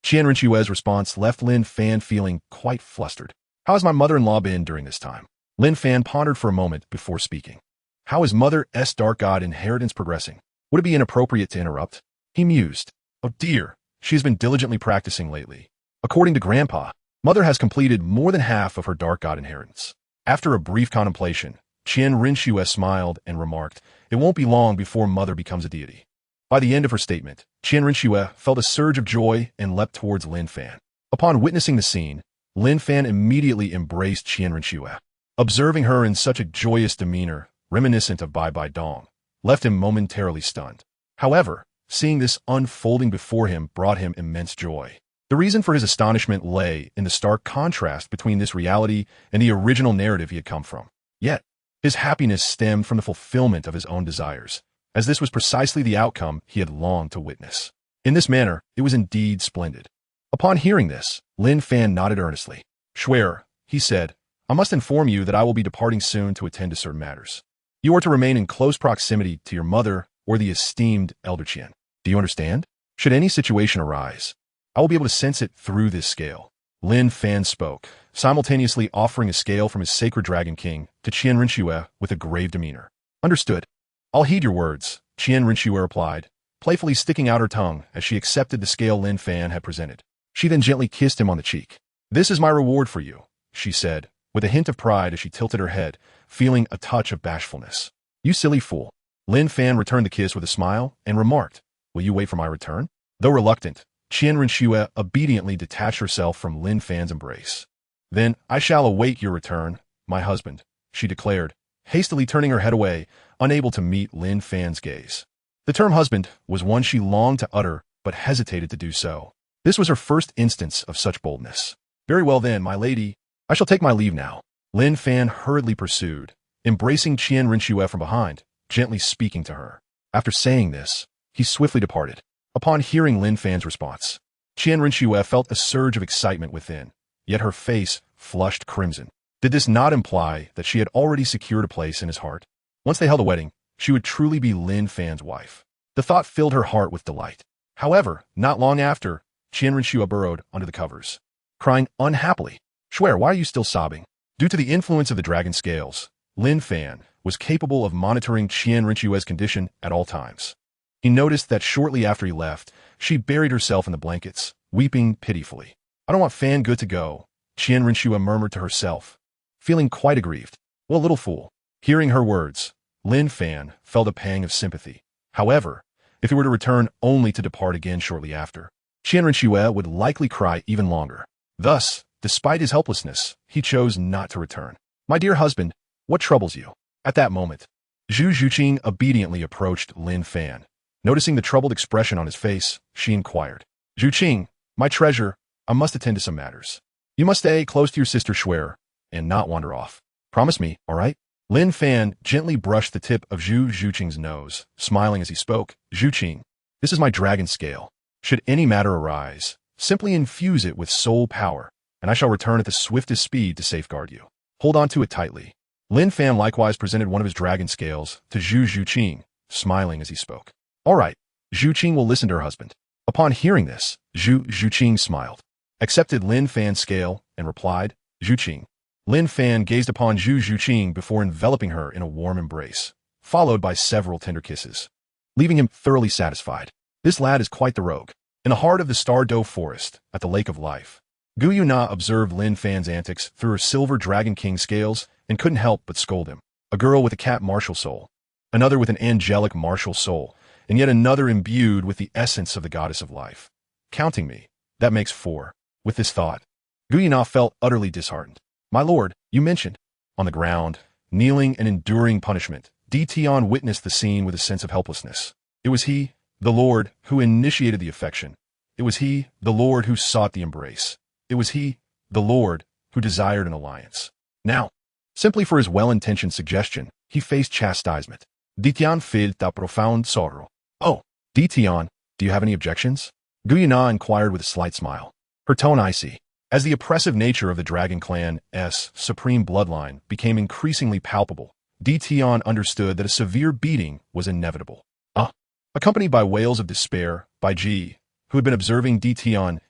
Qian Renxue's response left Lin Fan feeling quite flustered. How has my mother-in-law been during this time? Lin Fan pondered for a moment before speaking. How is Mother's Dark God inheritance progressing? Would it be inappropriate to interrupt? He mused. Oh dear, she has been diligently practicing lately. According to Grandpa, Mother has completed more than half of her Dark God inheritance. After a brief contemplation, Qian Renxue smiled and remarked, it won't be long before Mother becomes a deity. By the end of her statement, Qian Renxue felt a surge of joy and leapt towards Lin Fan. Upon witnessing the scene, Lin Fan immediately embraced Qian Renxue. Observing her in such a joyous demeanor, reminiscent of Bai Bai Dong, left him momentarily stunned. However, seeing this unfolding before him brought him immense joy. The reason for his astonishment lay in the stark contrast between this reality and the original narrative he had come from. Yet, his happiness stemmed from the fulfillment of his own desires, as this was precisely the outcome he had longed to witness. In this manner, it was indeed splendid. Upon hearing this, Lin Fan nodded earnestly. Shuer, he said, I must inform you that I will be departing soon to attend to certain matters. You are to remain in close proximity to your mother or the esteemed Elder Qian. Do you understand? Should any situation arise, I will be able to sense it through this scale. Lin Fan spoke, simultaneously offering a scale from his sacred Dragon King to Qian Renxue with a grave demeanor. Understood. I'll heed your words, Qian Renxue replied, playfully sticking out her tongue as she accepted the scale Lin Fan had presented. She then gently kissed him on the cheek. This is my reward for you, she said, with a hint of pride as she tilted her head, feeling a touch of bashfulness. You silly fool. Lin Fan returned the kiss with a smile and remarked, will you wait for my return? Though reluctant, Qian Renxue obediently detached herself from Lin Fan's embrace. Then I shall await your return, my husband, she declared, hastily turning her head away, unable to meet Lin Fan's gaze. The term husband was one she longed to utter but hesitated to do so. This was her first instance of such boldness. Very well then, my lady, I shall take my leave now, Lin Fan hurriedly pursued, embracing Qian Renxue from behind, gently speaking to her. After saying this, he swiftly departed. Upon hearing Lin Fan's response, Qian Renxue felt a surge of excitement within, yet her face flushed crimson. Did this not imply that she had already secured a place in his heart? Once they held a wedding, she would truly be Lin Fan's wife. The thought filled her heart with delight. However, not long after, Qian Renxue burrowed under the covers, crying unhappily. Shuer, why are you still sobbing? Due to the influence of the dragon scales, Lin Fan was capable of monitoring Qian Renxue's condition at all times. He noticed that shortly after he left, she buried herself in the blankets, weeping pitifully. I don't want Fan Gu to go, Qian Renxue murmured to herself, feeling quite aggrieved. Well, little fool. Hearing her words, Lin Fan felt a pang of sympathy. However, if he were to return only to depart again shortly after, Qian Renxue would likely cry even longer. Thus, despite his helplessness, he chose not to return. My dear husband, what troubles you? At that moment, Zhu Zhuqing obediently approached Lin Fan. Noticing the troubled expression on his face, she inquired, Zhuqing, my treasure, I must attend to some matters. You must stay close to your sister Shuer and not wander off. Promise me, all right? Lin Fan gently brushed the tip of Zhu Zhuqing's nose, smiling as he spoke. Zhuqing, this is my dragon scale. Should any matter arise, simply infuse it with soul power, and I shall return at the swiftest speed to safeguard you. Hold on to it tightly. Lin Fan likewise presented one of his dragon scales to Zhu Zhuqing, smiling as he spoke. All right, Zhuqing will listen to her husband. Upon hearing this, Zhu Zhuqing smiled, accepted Lin Fan's scale, and replied, Zhuqing. Lin Fan gazed upon Zhu Zhuqing before enveloping her in a warm embrace, followed by several tender kisses, leaving him thoroughly satisfied. This lad is quite the rogue. In the heart of the Star Dough Forest, at the Lake of Life, Gu Yuena observed Lin Fan's antics through her silver Dragon King scales and couldn't help but scold him. A girl with a cat martial soul, another with an angelic martial soul, and yet another imbued with the essence of the goddess of life. Counting me, that makes 4. With this thought, Gu Yuena felt utterly disheartened. My lord, you mentioned. On the ground, kneeling and enduring punishment, Tian witnessed the scene with a sense of helplessness. It was he, the lord, who initiated the affection. It was he, the lord, who sought the embrace. It was he, the lord, who desired an alliance. Now, simply for his well-intentioned suggestion, he faced chastisement. Tian felt a profound sorrow. Oh, Tian, do you have any objections? Gu Yuena inquired with a slight smile, her tone icy. As the oppressive nature of the Dragon Clan's supreme bloodline became increasingly palpable, Tian understood that a severe beating was inevitable. Accompanied by wails of despair, Bai Ji, who had been observing Tian's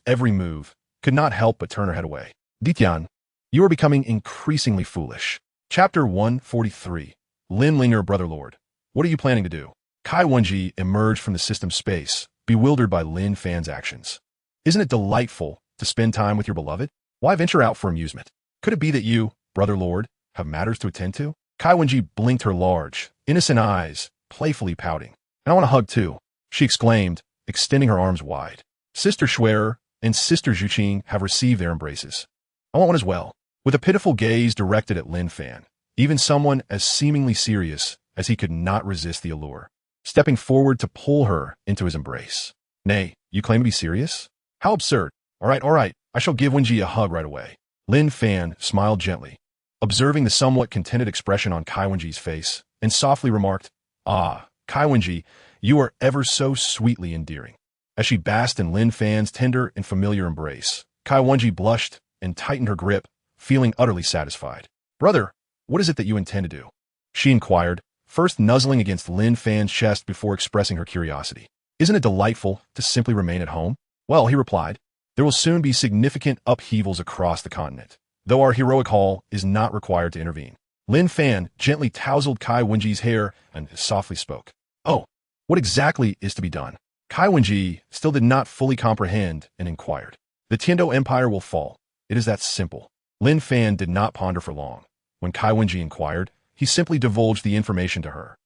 every move, could not help but turn her head away. Tian, you are becoming increasingly foolish. Chapter 143. Lin Linger, Brother Lord. What are you planning to do? Kai Wenji emerged from the system space, bewildered by Lin Fan's actions. Isn't it delightful to spend time with your beloved? Why venture out for amusement? Could it be that you, Brother Lord, have matters to attend to? Kai Wenji blinked her large, innocent eyes, playfully pouting. And I want a hug too, she exclaimed, extending her arms wide. Sister Shuer and Sister Zhuqing have received their embraces. I want one as well. With a pitiful gaze directed at Lin Fan, even someone as seemingly serious as he could not resist the allure, stepping forward to pull her into his embrace. Nay, you claim to be serious? How absurd. All right, I shall give Wenji a hug right away. Lin Fan smiled gently, observing the somewhat contented expression on Kai Wenji's face, and softly remarked, Ah, Kai Wenji, you are ever so sweetly endearing. As she basked in Lin Fan's tender and familiar embrace, Kai Wenji blushed and tightened her grip, feeling utterly satisfied. Brother, what is it that you intend to do? She inquired, first nuzzling against Lin Fan's chest before expressing her curiosity. Isn't it delightful to simply remain at home? Well, he replied, there will soon be significant upheavals across the continent, though our heroic hall is not required to intervene. Lin Fan gently tousled Kai Wenji's hair and softly spoke. Oh, what exactly is to be done? Kai Wenji still did not fully comprehend and inquired. The Tiando Empire will fall. It is that simple. Lin Fan did not ponder for long. When Kai Wenji inquired, he simply divulged the information to her.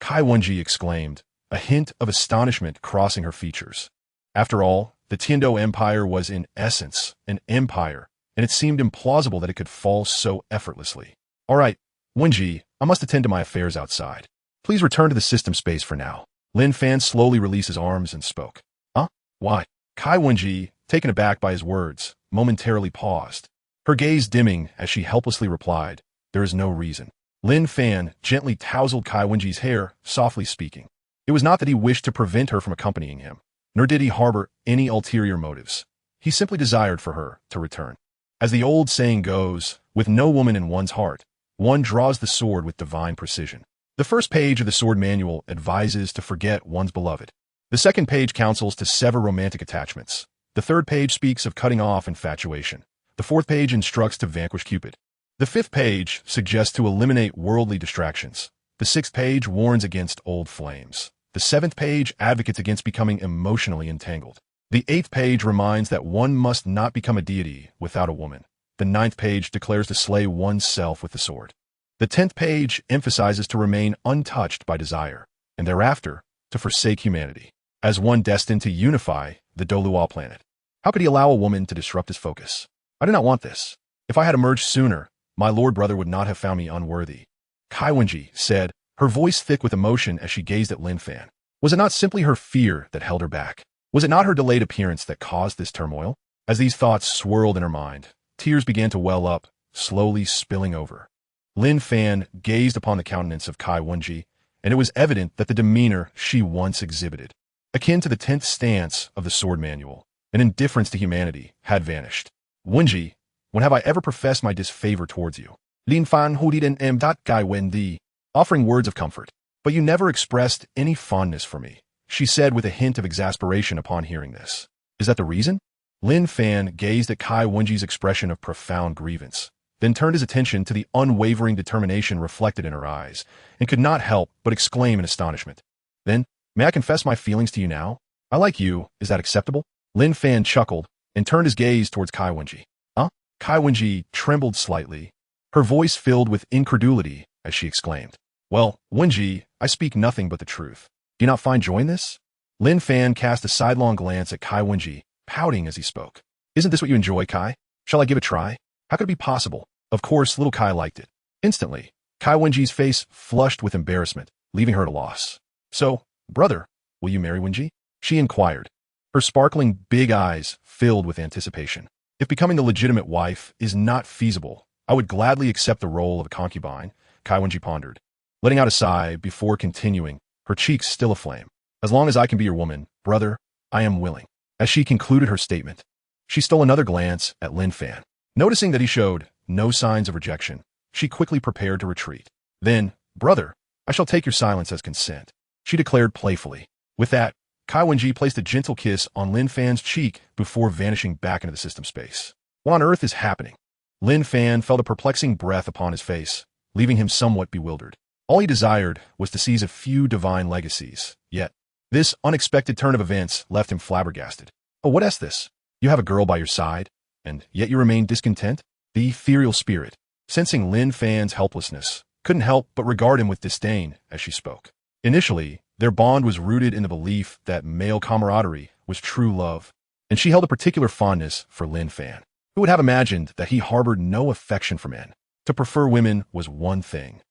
Kai Wenji exclaimed, a hint of astonishment crossing her features. After all, the Tiando Empire was in essence an empire, and it seemed implausible that it could fall so effortlessly. All right, Wenji, I must attend to my affairs outside. Please return to the system space for now. Lin Fan slowly released his arms and spoke. Why? Kai Wenji, taken aback by his words, momentarily paused, her gaze dimming as she helplessly replied, there is no reason. Lin Fan gently tousled Kai Wenji's hair, softly speaking. It was not that he wished to prevent her from accompanying him, nor did he harbor any ulterior motives. He simply desired for her to return. As the old saying goes, with no woman in one's heart, one draws the sword with divine precision. The first page of the sword manual advises to forget one's beloved. The second page counsels to sever romantic attachments. The third page speaks of cutting off infatuation. The fourth page instructs to vanquish Cupid. The fifth page suggests to eliminate worldly distractions. The sixth page warns against old flames. The seventh page advocates against becoming emotionally entangled. The eighth page reminds that one must not become a deity without a woman. The ninth page declares to slay oneself with the sword. The 10th page emphasizes to remain untouched by desire, and thereafter to forsake humanity, as one destined to unify the Douluo planet. How could he allow a woman to disrupt his focus? I do not want this. If I had emerged sooner, my lord brother would not have found me unworthy. Kai Wenji said, her voice thick with emotion as she gazed at Lin Fan. Was it not simply her fear that held her back? Was it not her delayed appearance that caused this turmoil? As these thoughts swirled in her mind, tears began to well up, slowly spilling over. Lin Fan gazed upon the countenance of Kai Wenji, and it was evident that the demeanor she once exhibited, akin to the 10th stance of the sword manual, an indifference to humanity, had vanished. Wenji, when have I ever professed my disfavor towards you? Lin Fan hudiden Kai Wendi, offering words of comfort. But you never expressed any fondness for me, she said with a hint of exasperation upon hearing this. Is that the reason? Lin Fan gazed at Kai Wenji's expression of profound grievance, then turned his attention to the unwavering determination reflected in her eyes, and could not help but exclaim in astonishment. Then, may I confess my feelings to you now? I like you, is that acceptable? Lin Fan chuckled, and turned his gaze towards Kai Wenji. Huh? Kai Wenji trembled slightly, her voice filled with incredulity as she exclaimed. Well, Wenji, I speak nothing but the truth. Do you not find joy in this? Lin Fan cast a sidelong glance at Kai Wenji, pouting as he spoke. Isn't this what you enjoy, Kai? Shall I give it a try? How could it be possible? Of course, little Kai liked it. Instantly, Kai Wenji's face flushed with embarrassment, leaving her at a loss. So, brother, will you marry Wenji? She inquired, her sparkling big eyes filled with anticipation. If becoming the legitimate wife is not feasible, I would gladly accept the role of a concubine, Kai Wenji pondered, letting out a sigh before continuing, her cheeks still aflame. As long as I can be your woman, brother, I am willing. As she concluded her statement, she stole another glance at Lin Fan. Noticing that he showed no signs of rejection, she quickly prepared to retreat. Then, brother, I shall take your silence as consent, she declared playfully. With that, Kai Wenji placed a gentle kiss on Lin Fan's cheek before vanishing back into the system space. What on earth is happening? Lin Fan felt a perplexing breath upon his face, leaving him somewhat bewildered. All he desired was to seize a few divine legacies, yet this unexpected turn of events left him flabbergasted. Oh, what is this? You have a girl by your side, and yet you remain discontent? The ethereal spirit, sensing Lin Fan's helplessness, couldn't help but regard him with disdain as she spoke. Initially, their bond was rooted in the belief that male camaraderie was true love, and she held a particular fondness for Lin Fan. Who would have imagined that he harbored no affection for men? To prefer women was one thing,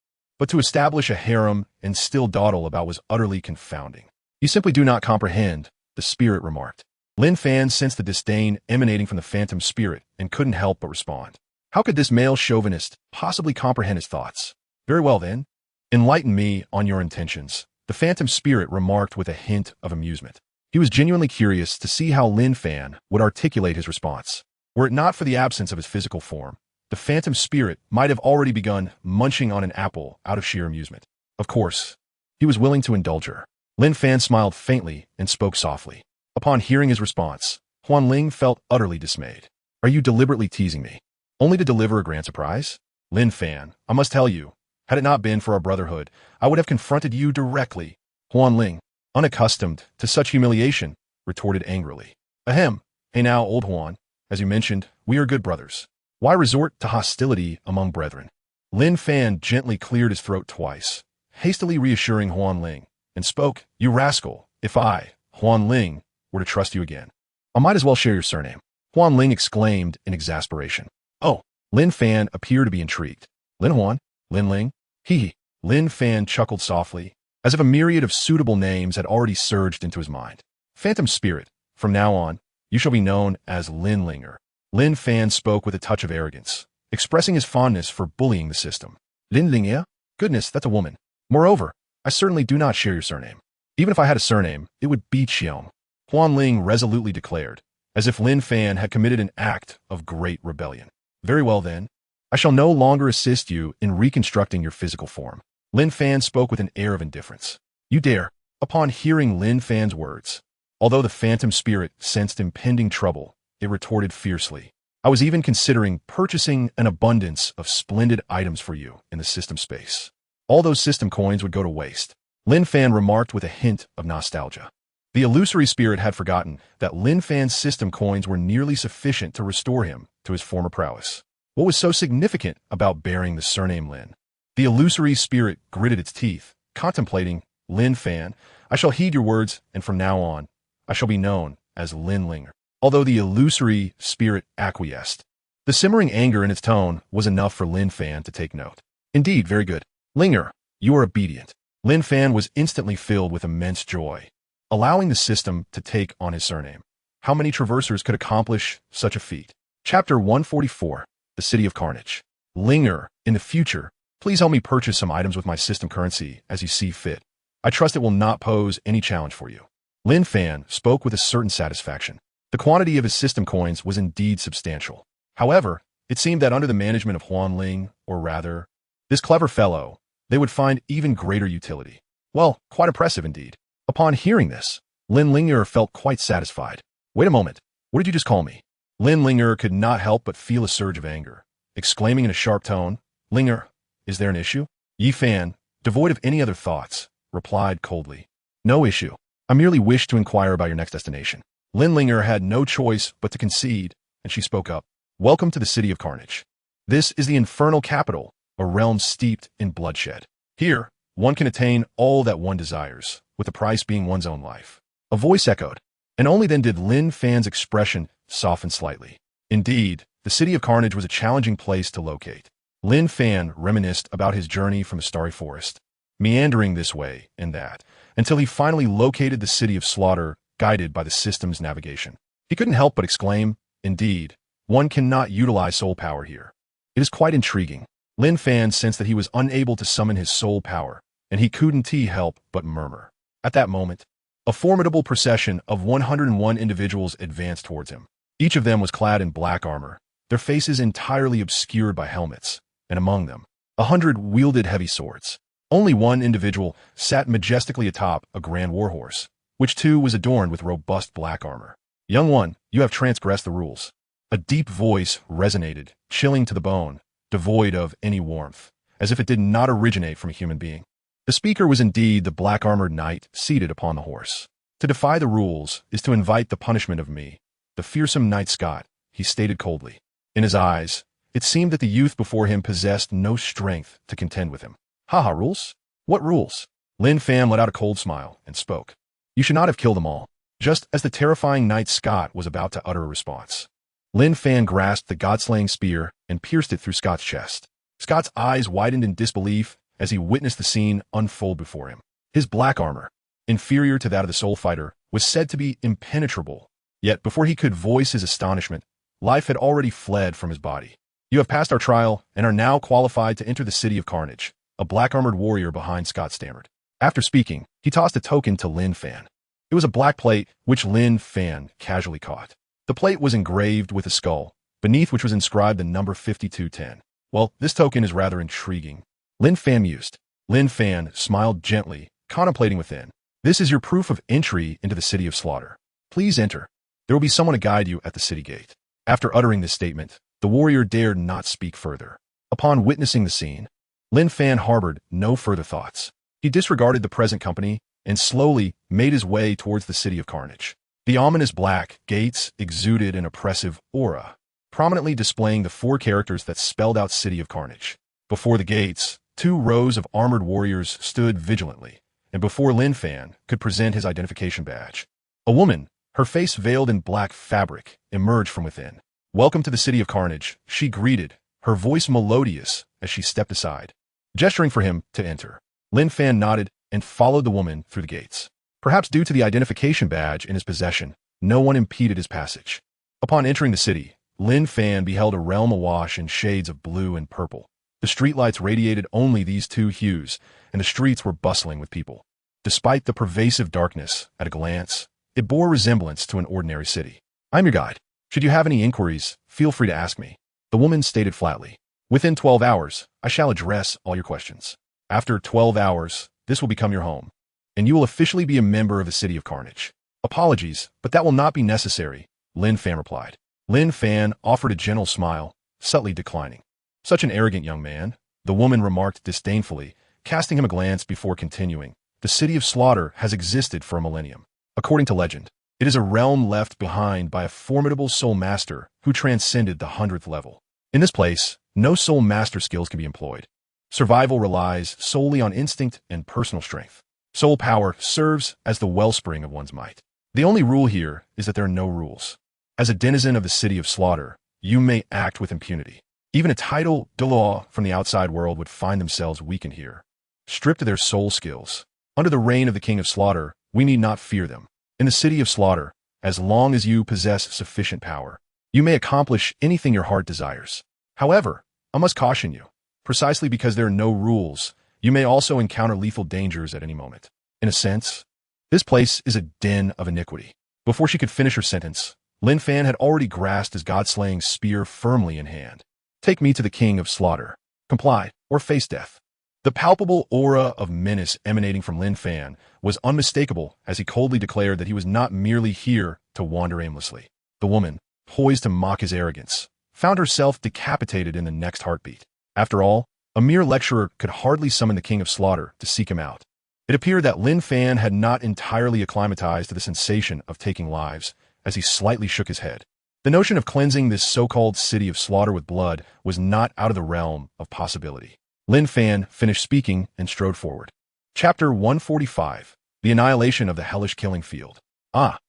but to establish a harem and still dawdle about was utterly confounding. You simply do not comprehend, the spirit remarked. Lin Fan sensed the disdain emanating from the phantom spirit and couldn't help but respond. How could this male chauvinist possibly comprehend his thoughts? Very well then. Enlighten me on your intentions, the phantom spirit remarked with a hint of amusement. He was genuinely curious to see how Lin Fan would articulate his response. Were it not for the absence of his physical form, the phantom spirit might have already begun munching on an apple out of sheer amusement. Of course, he was willing to indulge her. Lin Fan smiled faintly and spoke softly. Upon hearing his response, Ling felt utterly dismayed. Are you deliberately teasing me? Only to deliver a grand surprise? Lin Fan, I must tell you, had it not been for our brotherhood, I would have confronted you directly. Ling, unaccustomed to such humiliation, retorted angrily. Ahem, hey now, old Huan, as you mentioned, we are good brothers. Why resort to hostility among brethren? Lin Fan gently cleared his throat twice, hastily reassuring Ling, and spoke, You rascal, if I, Ling, were to trust you again, I might as well share your surname. Ling exclaimed in exasperation. Oh, Lin Fan appeared to be intrigued. Lin Huan, Lin Ling, hee. Lin Fan chuckled softly, as if a myriad of suitable names had already surged into his mind. Phantom spirit, from now on, you shall be known as Lin Linger. Lin Fan spoke with a touch of arrogance, expressing his fondness for bullying the system. Lin Linger? Goodness, that's a woman. Moreover, I certainly do not share your surname. Even if I had a surname, it would be Qian. Ling resolutely declared, as if Lin Fan had committed an act of great rebellion. Very well then, I shall no longer assist you in reconstructing your physical form. Lin Fan spoke with an air of indifference. You dare. Upon hearing Lin Fan's words, although the phantom spirit sensed impending trouble, it retorted fiercely. I was even considering purchasing an abundance of splendid items for you in the system space. All those system coins would go to waste. Lin Fan remarked with a hint of nostalgia. The illusory spirit had forgotten that Lin Fan's system coins were nearly sufficient to restore him to his former prowess. What was so significant about bearing the surname Lin? The illusory spirit gritted its teeth, contemplating, Lin Fan, I shall heed your words, and from now on, I shall be known as Lin Linger. Although the illusory spirit acquiesced, the simmering anger in its tone was enough for Lin Fan to take note. Indeed, very good. Linger, you are obedient. Lin Fan was instantly filled with immense joy. allowing the system to take on his surname. How many traversers could accomplish such a feat? Chapter 144, The City of Carnage. Linger, in the future, please help me purchase some items with my system currency as you see fit. I trust it will not pose any challenge for you. Lin Fan spoke with a certain satisfaction. The quantity of his system coins was indeed substantial. However, it seemed that under the management of Ling, or rather, this clever fellow, they would find even greater utility. Well, quite impressive indeed. Upon hearing this, Lin Linger felt quite satisfied. Wait a moment, what did you just call me? Lin Linger could not help but feel a surge of anger, exclaiming in a sharp tone, Linger, is there an issue? Yi Fan, devoid of any other thoughts, replied coldly. No issue. I merely wish to inquire about your next destination. Lin Linger had no choice but to concede, and she spoke up. Welcome to the City of Carnage. This is the infernal capital, a realm steeped in bloodshed. Here, one can attain all that one desires, with the price being one's own life. A voice echoed, and only then did Lin Fan's expression soften slightly. Indeed, the City of Carnage was a challenging place to locate. Lin Fan reminisced about his journey from the Starry Forest, meandering this way and that, until he finally located the City of Slaughter, guided by the system's navigation. He couldn't help but exclaim, indeed, one cannot utilize soul power here. It is quite intriguing. Lin Fan sensed that he was unable to summon his soul power, and he couldn't help but murmur. At that moment, a formidable procession of 101 individuals advanced towards him. Each of them was clad in black armor, their faces entirely obscured by helmets, and among them, 100 wielded heavy swords. Only one individual sat majestically atop a grand warhorse, which too was adorned with robust black armor. Young one, you have transgressed the rules. A deep voice resonated, chilling to the bone, devoid of any warmth, as if it did not originate from a human being. The speaker was indeed the black-armored knight seated upon the horse. To defy the rules is to invite the punishment of me, the fearsome Knight Scott, he stated coldly. In his eyes, it seemed that the youth before him possessed no strength to contend with him. Haha, rules? What rules? Lin Fan let out a cold smile and spoke. You should not have killed them all. Just as the terrifying Knight Scott was about to utter a response, Lin Fan grasped the god-slaying spear and pierced it through Scott's chest. Scott's eyes widened in disbelief as he witnessed the scene unfold before him. His black armor, inferior to that of the soul fighter, was said to be impenetrable. Yet before he could voice his astonishment, life had already fled from his body. You have passed our trial and are now qualified to enter the City of Carnage, a black-armored warrior behind Scott stammered. After speaking, he tossed a token to Lin Fan. It was a black plate, which Lin Fan casually caught. The plate was engraved with a skull, beneath which was inscribed the number 5210. Well, this token is rather intriguing. Lin Fan mused. Lin Fan smiled gently, contemplating within. This is your proof of entry into the City of Slaughter. Please enter. There will be someone to guide you at the city gate. After uttering this statement, the warrior dared not speak further. Upon witnessing the scene, Lin Fan harbored no further thoughts. He disregarded the present company and slowly made his way towards the City of Carnage. The ominous black gates exuded an oppressive aura, prominently displaying the 4 characters that spelled out City of Carnage. Before the gates, 2 rows of armored warriors stood vigilantly, and before Lin Fan could present his identification badge, a woman, her face veiled in black fabric, emerged from within. Welcome to the City of Carnage, she greeted, her voice melodious as she stepped aside, gesturing for him to enter. Lin Fan nodded and followed the woman through the gates. Perhaps due to the identification badge in his possession, no one impeded his passage. Upon entering the city, Lin Fan beheld a realm awash in shades of blue and purple. The streetlights radiated only these 2 hues, and the streets were bustling with people. Despite the pervasive darkness, at a glance, it bore resemblance to an ordinary city. I'm your guide. Should you have any inquiries, feel free to ask me. The woman stated flatly. Within 12 hours, I shall address all your questions. After 12 hours, this will become your home, and you will officially be a member of the City of Carnage. Apologies, but that will not be necessary, Lin Fan replied. Lin Fan offered a gentle smile, subtly declining. Such an arrogant young man, the woman remarked disdainfully, casting him a glance before continuing. The City of Slaughter has existed for a millennium. According to legend, it is a realm left behind by a formidable soul master who transcended the 100th level. In this place, no soul master skills can be employed. Survival relies solely on instinct and personal strength. Soul power serves as the wellspring of one's might. The only rule here is that there are no rules. As a denizen of the City of Slaughter, you may act with impunity. Even a title Douluo from the outside world would find themselves weakened here, stripped of their soul skills. Under the reign of the King of Slaughter, we need not fear them. In the city of slaughter, as long as you possess sufficient power, you may accomplish anything your heart desires. However, I must caution you, precisely because there are no rules, you may also encounter lethal dangers at any moment. In a sense, this place is a den of iniquity. Before she could finish her sentence, Lin Fan had already grasped his god-slaying spear firmly in hand. Take me to the king of slaughter. Comply, or face death. The palpable aura of menace emanating from Lin Fan was unmistakable as he coldly declared that he was not merely here to wander aimlessly. The woman, poised to mock his arrogance, found herself decapitated in the next heartbeat. After all, a mere lecturer could hardly summon the king of slaughter to seek him out. It appeared that Lin Fan had not entirely acclimatized to the sensation of taking lives, as he slightly shook his head. The notion of cleansing this so-called city of slaughter with blood was not out of the realm of possibility. Lin Fan finished speaking and strode forward. Chapter 145, The Annihilation of the Hellish Killing Field.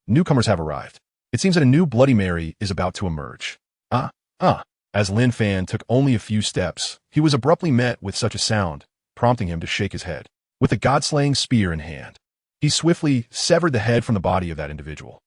Newcomers have arrived. It seems that a new Bloody Mary is about to emerge. As Lin Fan took only a few steps, he was abruptly met with such a sound, prompting him to shake his head. With a god-slaying spear in hand, he swiftly severed the head from the body of that individual.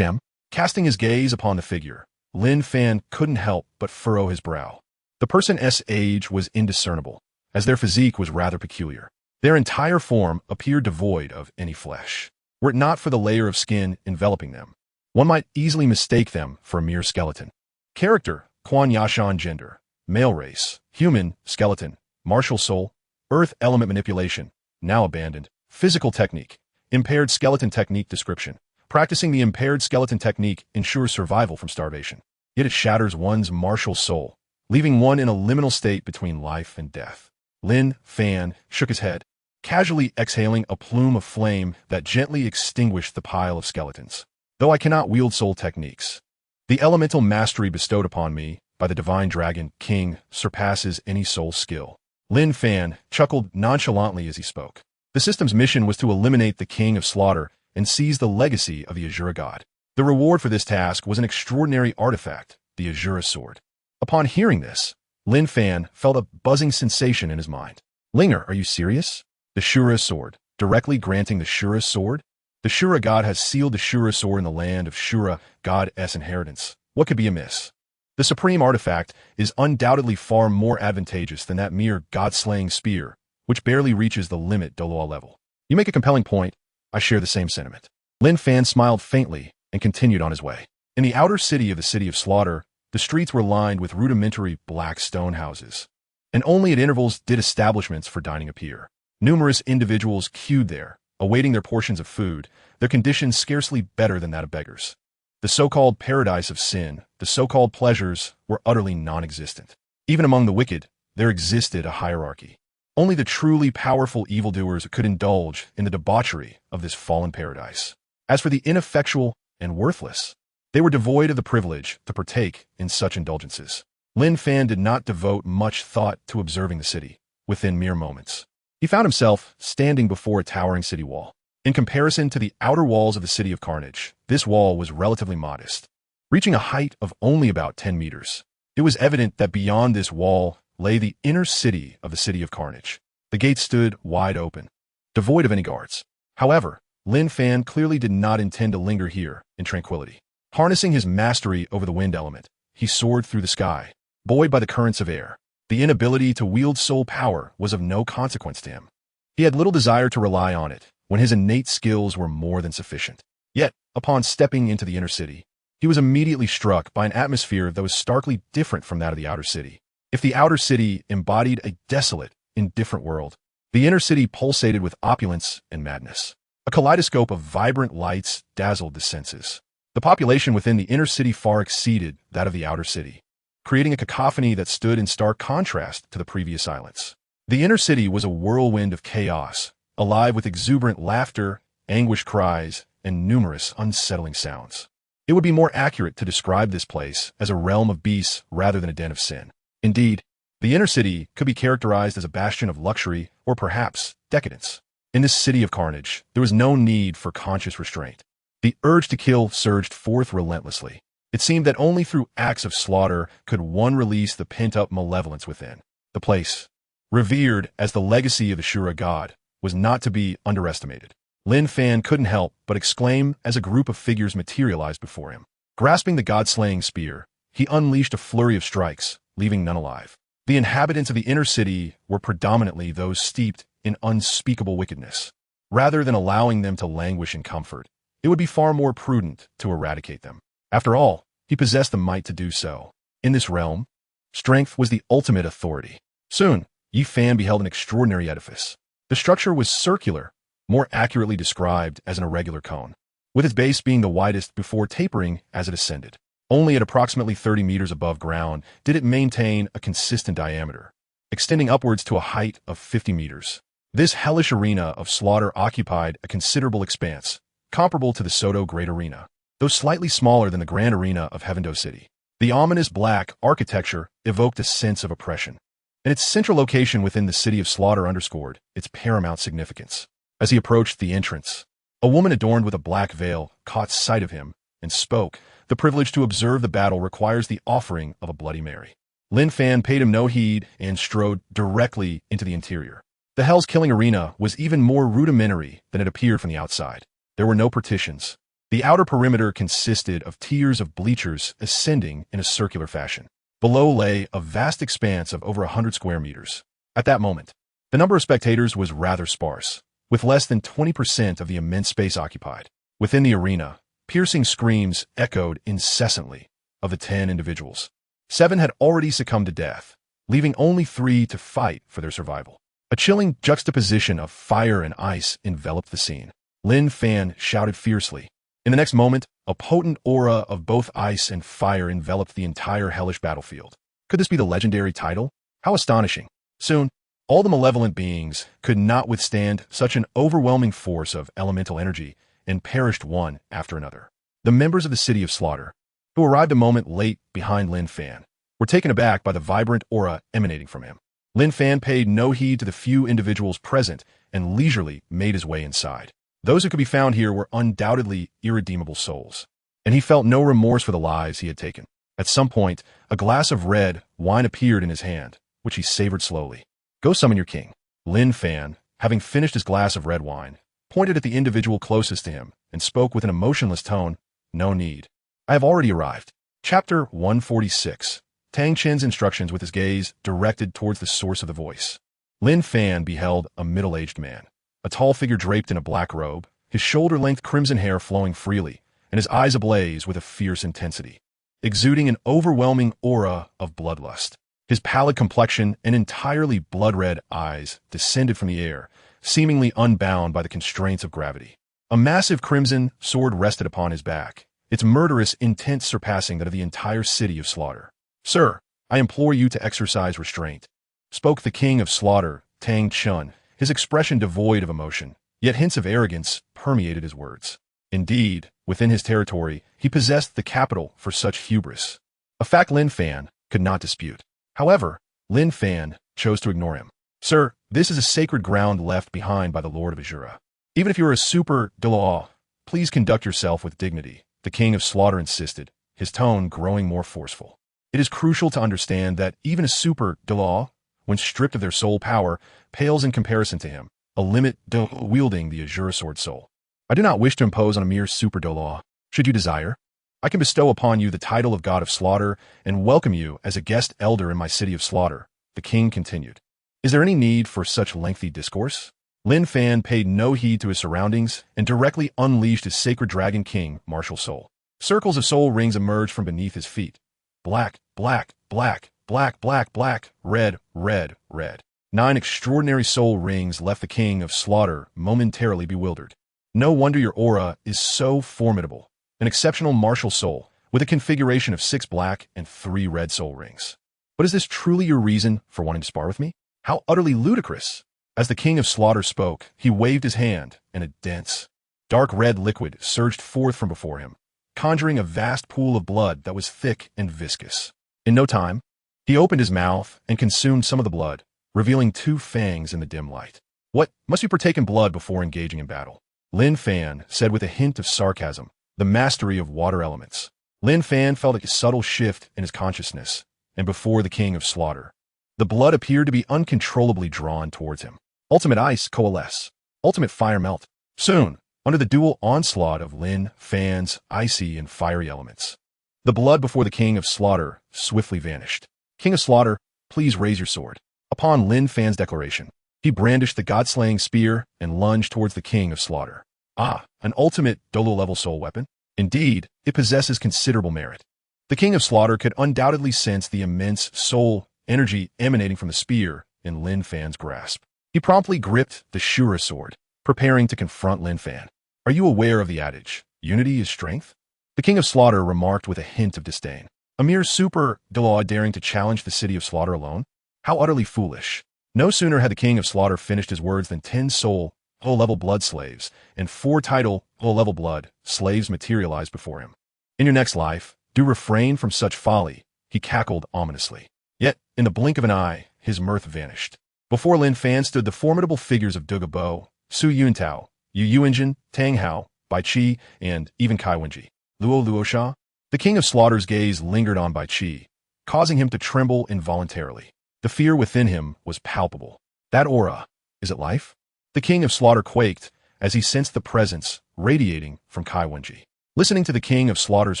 Casting his gaze upon the figure, Lin Fan couldn't help but furrow his brow. The person's age was indiscernible, as their physique was rather peculiar. Their entire form appeared devoid of any flesh. Were it not for the layer of skin enveloping them, one might easily mistake them for a mere skeleton. Character, Quan Yashan gender, male race, human, skeleton, martial soul, earth element manipulation, now abandoned, physical technique, impaired skeleton technique description. Practicing the impaired skeleton technique ensures survival from starvation. Yet it shatters one's martial soul, leaving one in a liminal state between life and death. Lin Fan shook his head, casually exhaling a plume of flame that gently extinguished the pile of skeletons. Though I cannot wield soul techniques, the elemental mastery bestowed upon me by the divine dragon king surpasses any soul skill. Lin Fan chuckled nonchalantly as he spoke. The system's mission was to eliminate the king of slaughter and seize the legacy of the Azura god. The reward for this task was an extraordinary artifact, the Azura sword. Upon hearing this, Lin Fan felt a buzzing sensation in his mind. Linger, are you serious? The Shura sword, directly granting the Shura sword? The Shura god has sealed the Shura sword in the land of Shura god-s inheritance. What could be amiss? The supreme artifact is undoubtedly far more advantageous than that mere god-slaying spear, which barely reaches the limit Douluo level. You make a compelling point. I share the same sentiment. Lin Fan smiled faintly and continued on his way. In the outer city of the city of slaughter, the streets were lined with rudimentary black stone houses, and only at intervals did establishments for dining appear. Numerous individuals queued there, awaiting their portions of food, their conditions scarcely better than that of beggars. The so-called paradise of sin, the so-called pleasures, were utterly non-existent. Even among the wicked, there existed a hierarchy. Only the truly powerful evildoers could indulge in the debauchery of this fallen paradise. As for the ineffectual and worthless, they were devoid of the privilege to partake in such indulgences. Lin Fan did not devote much thought to observing the city. Within mere moments, he found himself standing before a towering city wall. In comparison to the outer walls of the City of Carnage, this wall was relatively modest, reaching a height of only about 10 meters. It was evident that beyond this wall lay the inner city of the City of Carnage. The gates stood wide open, devoid of any guards. However, Lin Fan clearly did not intend to linger here in tranquility. Harnessing his mastery over the wind element, he soared through the sky, buoyed by the currents of air. The inability to wield soul power was of no consequence to him. He had little desire to rely on it when his innate skills were more than sufficient. Yet, upon stepping into the inner city, he was immediately struck by an atmosphere that was starkly different from that of the outer city. If the outer city embodied a desolate, indifferent world, the inner city pulsated with opulence and madness. A kaleidoscope of vibrant lights dazzled the senses. The population within the inner city far exceeded that of the outer city, creating a cacophony that stood in stark contrast to the previous silence. The inner city was a whirlwind of chaos, alive with exuberant laughter, anguished cries, and numerous unsettling sounds. It would be more accurate to describe this place as a realm of beasts rather than a den of sin. Indeed, the inner city could be characterized as a bastion of luxury or perhaps decadence. In this city of carnage, there was no need for conscious restraint. The urge to kill surged forth relentlessly. It seemed that only through acts of slaughter could one release the pent-up malevolence within. The place, revered as the legacy of the Shura god, was not to be underestimated. Lin Fan couldn't help but exclaim as a group of figures materialized before him. Grasping the god-slaying spear, he unleashed a flurry of strikes, leaving none alive. The inhabitants of the inner city were predominantly those steeped in unspeakable wickedness. Rather than allowing them to languish in comfort, it would be far more prudent to eradicate them. After all, he possessed the might to do so. In this realm, strength was the ultimate authority. Soon, Yi Fan beheld an extraordinary edifice. The structure was circular, more accurately described as an irregular cone, with its base being the widest before tapering as it ascended. Only at approximately 30 meters above ground did it maintain a consistent diameter, extending upwards to a height of 50 meters. This hellish arena of slaughter occupied a considerable expanse, comparable to the Soto Great Arena, though slightly smaller than the Grand Arena of Heaven Dou City. The ominous black architecture evoked a sense of oppression, and its central location within the city of slaughter underscored its paramount significance. As he approached the entrance, a woman adorned with a black veil caught sight of him and spoke. The privilege to observe the battle requires the offering of a Bloody Mary. Lin Fan paid him no heed and strode directly into the interior. The Hell's Killing Arena was even more rudimentary than it appeared from the outside. There were no partitions. The outer perimeter consisted of tiers of bleachers ascending in a circular fashion. Below lay a vast expanse of over 100 square meters. At that moment, the number of spectators was rather sparse, with less than 20% of the immense space occupied. Within the arena, piercing screams echoed incessantly of the 10 individuals. 7 had already succumbed to death, leaving only 3 to fight for their survival. A chilling juxtaposition of fire and ice enveloped the scene. Lin Fan shouted fiercely. In the next moment, a potent aura of both ice and fire enveloped the entire hellish battlefield. Could this be the legendary title? How astonishing. Soon, all the malevolent beings could not withstand such an overwhelming force of elemental energy and perished one after another. The members of the City of Slaughter, who arrived a moment late behind Lin Fan, were taken aback by the vibrant aura emanating from him. Lin Fan paid no heed to the few individuals present and leisurely made his way inside. Those who could be found here were undoubtedly irredeemable souls, and he felt no remorse for the lives he had taken. At some point, a glass of red wine appeared in his hand, which he savored slowly. "Go summon your king." Lin Fan, having finished his glass of red wine, pointed at the individual closest to him and spoke with an emotionless tone. "No need. I have already arrived." Chapter 146. Tang Chen's instructions with his gaze directed towards the source of the voice. Lin Fan beheld a middle-aged man, a tall figure draped in a black robe, his shoulder-length crimson hair flowing freely, and his eyes ablaze with a fierce intensity, exuding an overwhelming aura of bloodlust. His pallid complexion and entirely blood-red eyes descended from the air, seemingly unbound by the constraints of gravity. A massive crimson sword rested upon his back, its murderous intent surpassing that of the entire city of slaughter. "Sir, I implore you to exercise restraint," spoke the king of slaughter, Tang Chun, his expression devoid of emotion, yet hints of arrogance permeated his words. Indeed, within his territory, he possessed the capital for such hubris, a fact Lin Fan could not dispute. However, Lin Fan chose to ignore him. "Sir, this is a sacred ground left behind by the Lord of Azura. Even if you are a super Douluo, please conduct yourself with dignity," the king of slaughter insisted, his tone growing more forceful. It is crucial to understand that even a super Douluo, when stripped of their soul power, pales in comparison to him, a limit wielding the Azure Sword Soul. "I do not wish to impose on a mere super Douluo. Should you desire, I can bestow upon you the title of God of Slaughter and welcome you as a guest elder in my city of slaughter," the king continued. "Is there any need for such lengthy discourse?" Lin Fan paid no heed to his surroundings and directly unleashed his sacred dragon king, Martial Soul. Circles of soul rings emerged from beneath his feet. Black, black, black, black, black, black, red, red, red. 9 extraordinary soul rings left the king of slaughter momentarily bewildered. No wonder your aura is so formidable. An exceptional martial soul, with a configuration of 6 black and 3 red soul rings. But is this truly your reason for wanting to spar with me? How utterly ludicrous! As the king of slaughter spoke, he waved his hand, and a dense, dark red liquid surged forth from before him, conjuring a vast pool of blood that was thick and viscous. In no time, he opened his mouth and consumed some of the blood, revealing 2 fangs in the dim light. "What? Must you partake in blood before engaging in battle?" Lin Fan said with a hint of sarcasm, the mastery of water elements. Lin Fan felt a subtle shift in his consciousness, and before the king of slaughter, the blood appeared to be uncontrollably drawn towards him. Ultimate ice coalesce. Ultimate fire melt. Soon, under the dual onslaught of Lin Fan's icy and fiery elements, the blood before the King of Slaughter swiftly vanished. King of Slaughter, please raise your sword. Upon Lin Fan's declaration, he brandished the god-slaying spear and lunged towards the King of Slaughter. Ah, an ultimate Douluo-level soul weapon? Indeed, it possesses considerable merit. The King of Slaughter could undoubtedly sense the immense soul energy emanating from the spear in Lin Fan's grasp. He promptly gripped the Shura sword, preparing to confront Lin Fan. Are you aware of the adage, unity is strength? The King of Slaughter remarked with a hint of disdain. A mere super Douluo daring to challenge the city of Slaughter alone? How utterly foolish. No sooner had the King of Slaughter finished his words than 10 soul, low-level blood slaves, and 4 title, low-level blood slaves materialized before him. In your next life, do refrain from such folly, he cackled ominously. Yet, in the blink of an eye, his mirth vanished. Before Lin Fan stood the formidable figures of Dugu Bo, Su Yuntao, Yu Yuanjin, Tang Hao, Bai Qi, and even Kai Wenji. Luo Sha. The King of Slaughter's gaze lingered on Bai Qi, causing him to tremble involuntarily. The fear within him was palpable. That aura, is it life? The King of Slaughter quaked as he sensed the presence radiating from Kai Wenji. Listening to the King of Slaughter's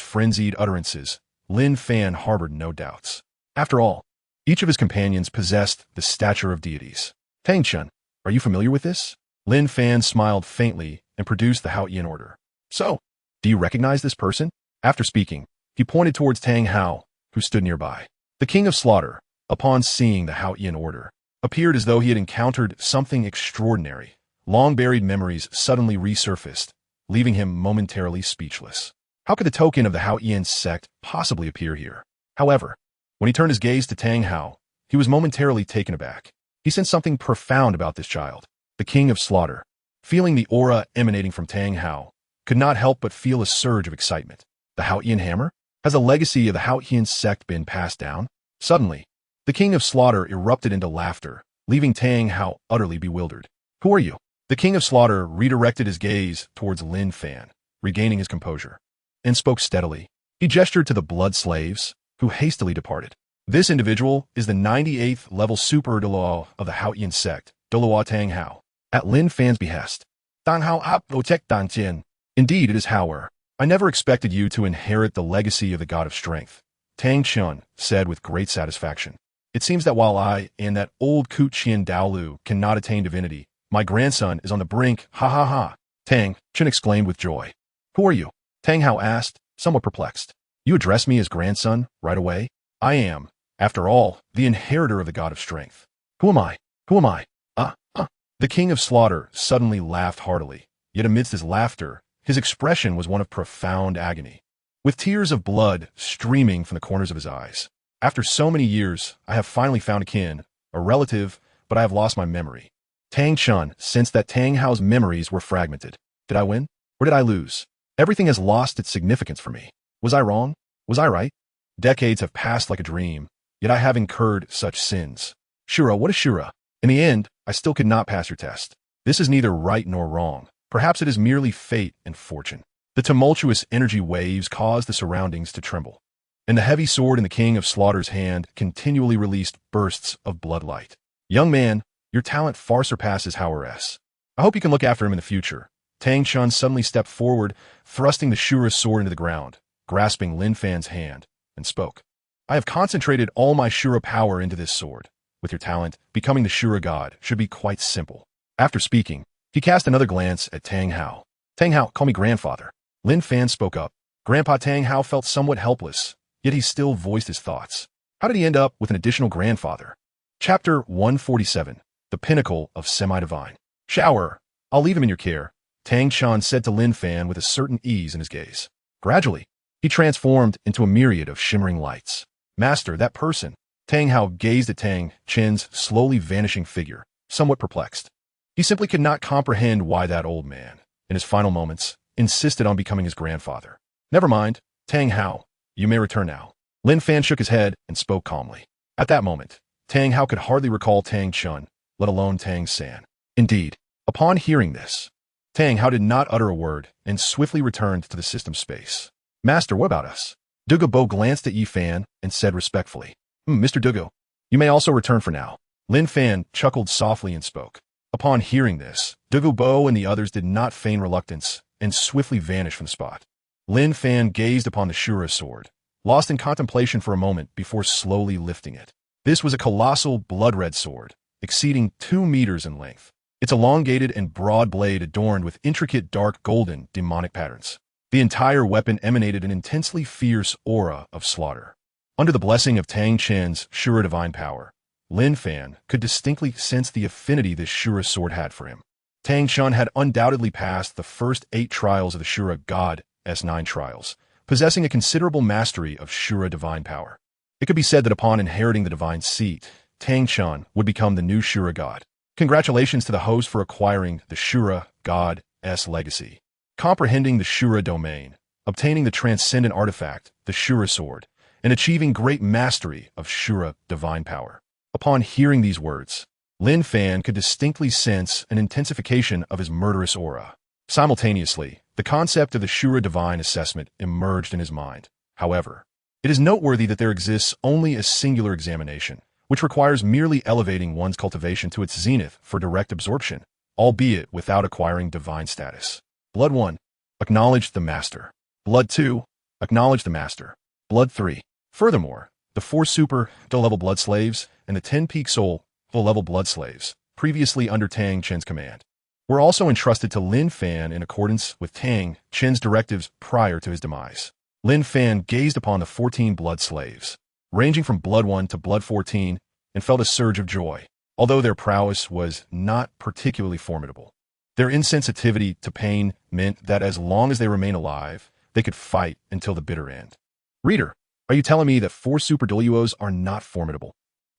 frenzied utterances, Lin Fan harbored no doubts. After all, each of his companions possessed the stature of deities. Tang Chen, are you familiar with this? Lin Fan smiled faintly and produced the Haotian order. So, do you recognize this person? After speaking, he pointed towards Tang Hao, who stood nearby. The King of Slaughter, upon seeing the Haotian order, appeared as though he had encountered something extraordinary. Long-buried memories suddenly resurfaced, leaving him momentarily speechless. How could the token of the Haotian sect possibly appear here? However, when he turned his gaze to Tang Hao, he was momentarily taken aback. He sensed something profound about this child. The King of Slaughter, feeling the aura emanating from Tang Hao, could not help but feel a surge of excitement. The Haotian hammer? Has the legacy of the Haotian sect been passed down? Suddenly, the King of Slaughter erupted into laughter, leaving Tang Hao utterly bewildered. Who are you? The King of Slaughter redirected his gaze towards Lin Fan, regaining his composure, and spoke steadily. He gestured to the blood slaves, who hastily departed. This individual is the 98th level super Douluo of the Haotian sect, Douluo Tang Hao. At Lin Fan's behest, Tang Hao ap protect Dan Jin. Indeed, it is Hao. I never expected you to inherit the legacy of the God of Strength, Tang Chen said with great satisfaction. It seems that while I and that old coot Qian Daolu cannot attain divinity, my grandson is on the brink, ha ha ha. Tang Chen exclaimed with joy. Who are you? Tang Hao asked, somewhat perplexed. You address me as grandson, right away? I am, after all, the inheritor of the God of Strength. Who am I? Who am I? The King of Slaughter suddenly laughed heartily, yet amidst his laughter, his expression was one of profound agony, with tears of blood streaming from the corners of his eyes. After so many years, I have finally found a kin, a relative, but I have lost my memory. Tang Chen sensed that Tang Hao's memories were fragmented. Did I win? Or did I lose? Everything has lost its significance for me. Was I wrong? Was I right? Decades have passed like a dream, yet I have incurred such sins. Shura, what is Shura? In the end, I still could not pass your test. This is neither right nor wrong. Perhaps it is merely fate and fortune. The tumultuous energy waves caused the surroundings to tremble, and the heavy sword in the King of Slaughter's hand continually released bursts of bloodlight. Young man, your talent far surpasses Howard's. I hope you can look after him in the future. Tang Chen suddenly stepped forward, thrusting the Shura's sword into the ground, grasping Lin Fan's hand, and spoke. I have concentrated all my Shura power into this sword. With your talent, becoming the Shura god should be quite simple. After speaking, he cast another glance at Tang Hao. Tang Hao, call me grandfather. Lin Fan spoke up. Grandpa Tang Hao felt somewhat helpless, yet he still voiced his thoughts. How did he end up with an additional grandfather? Chapter 147, The Pinnacle of Semi-Divine. Shower, I'll leave him in your care, Tang Chen said to Lin Fan with a certain ease in his gaze. Gradually, he transformed into a myriad of shimmering lights. Master, that person. Tang Hao gazed at Tang Chen's slowly vanishing figure, somewhat perplexed. He simply could not comprehend why that old man, in his final moments, insisted on becoming his grandfather. Never mind, Tang Hao, you may return now. Lin Fan shook his head and spoke calmly. At that moment, Tang Hao could hardly recall Tang Chen, let alone Tang San. Indeed, upon hearing this, Tang Hao did not utter a word and swiftly returned to the system space. Master, what about us? Dugu Bo glanced at Yi Fan and said respectfully, Mr. Dugu, you may also return for now. Lin Fan chuckled softly and spoke. Upon hearing this, Dugu Bo and the others did not feign reluctance and swiftly vanished from the spot. Lin Fan gazed upon the Shura sword, lost in contemplation for a moment before slowly lifting it. This was a colossal blood-red sword, exceeding 2 meters in length. Its elongated and broad blade adorned with intricate dark golden demonic patterns. The entire weapon emanated an intensely fierce aura of slaughter. Under the blessing of Tang Chen's Shura divine power, Lin Fan could distinctly sense the affinity this Shura sword had for him. Tang Chen had undoubtedly passed the first 8 trials of the Shura God S9 trials, possessing a considerable mastery of Shura divine power. It could be said that upon inheriting the divine seat, Tang Chen would become the new Shura God. Congratulations to the host for acquiring the Shura God S legacy. Comprehending the Shura domain, obtaining the transcendent artifact, the Shura sword, and achieving great mastery of Shura divine power. Upon hearing these words, Lin Fan could distinctly sense an intensification of his murderous aura. Simultaneously, the concept of the Shura divine assessment emerged in his mind. However, it is noteworthy that there exists only a singular examination, which requires merely elevating one's cultivation to its zenith for direct absorption, albeit without acquiring divine status. Blood 1. Acknowledge the Master. Blood 2. Acknowledge the Master. Blood 3. Furthermore, the 4 super level blood slaves and the 10 peak soul level blood slaves, previously under Tang Chen's command, were also entrusted to Lin Fan in accordance with Tang Chen's directives prior to his demise. Lin Fan gazed upon the 14 blood slaves, ranging from blood 1 to blood 14, and felt a surge of joy. Although their prowess was not particularly formidable, their insensitivity to pain meant that as long as they remain alive, they could fight until the bitter end. Reader, are you telling me that 4 super Douluos are not formidable?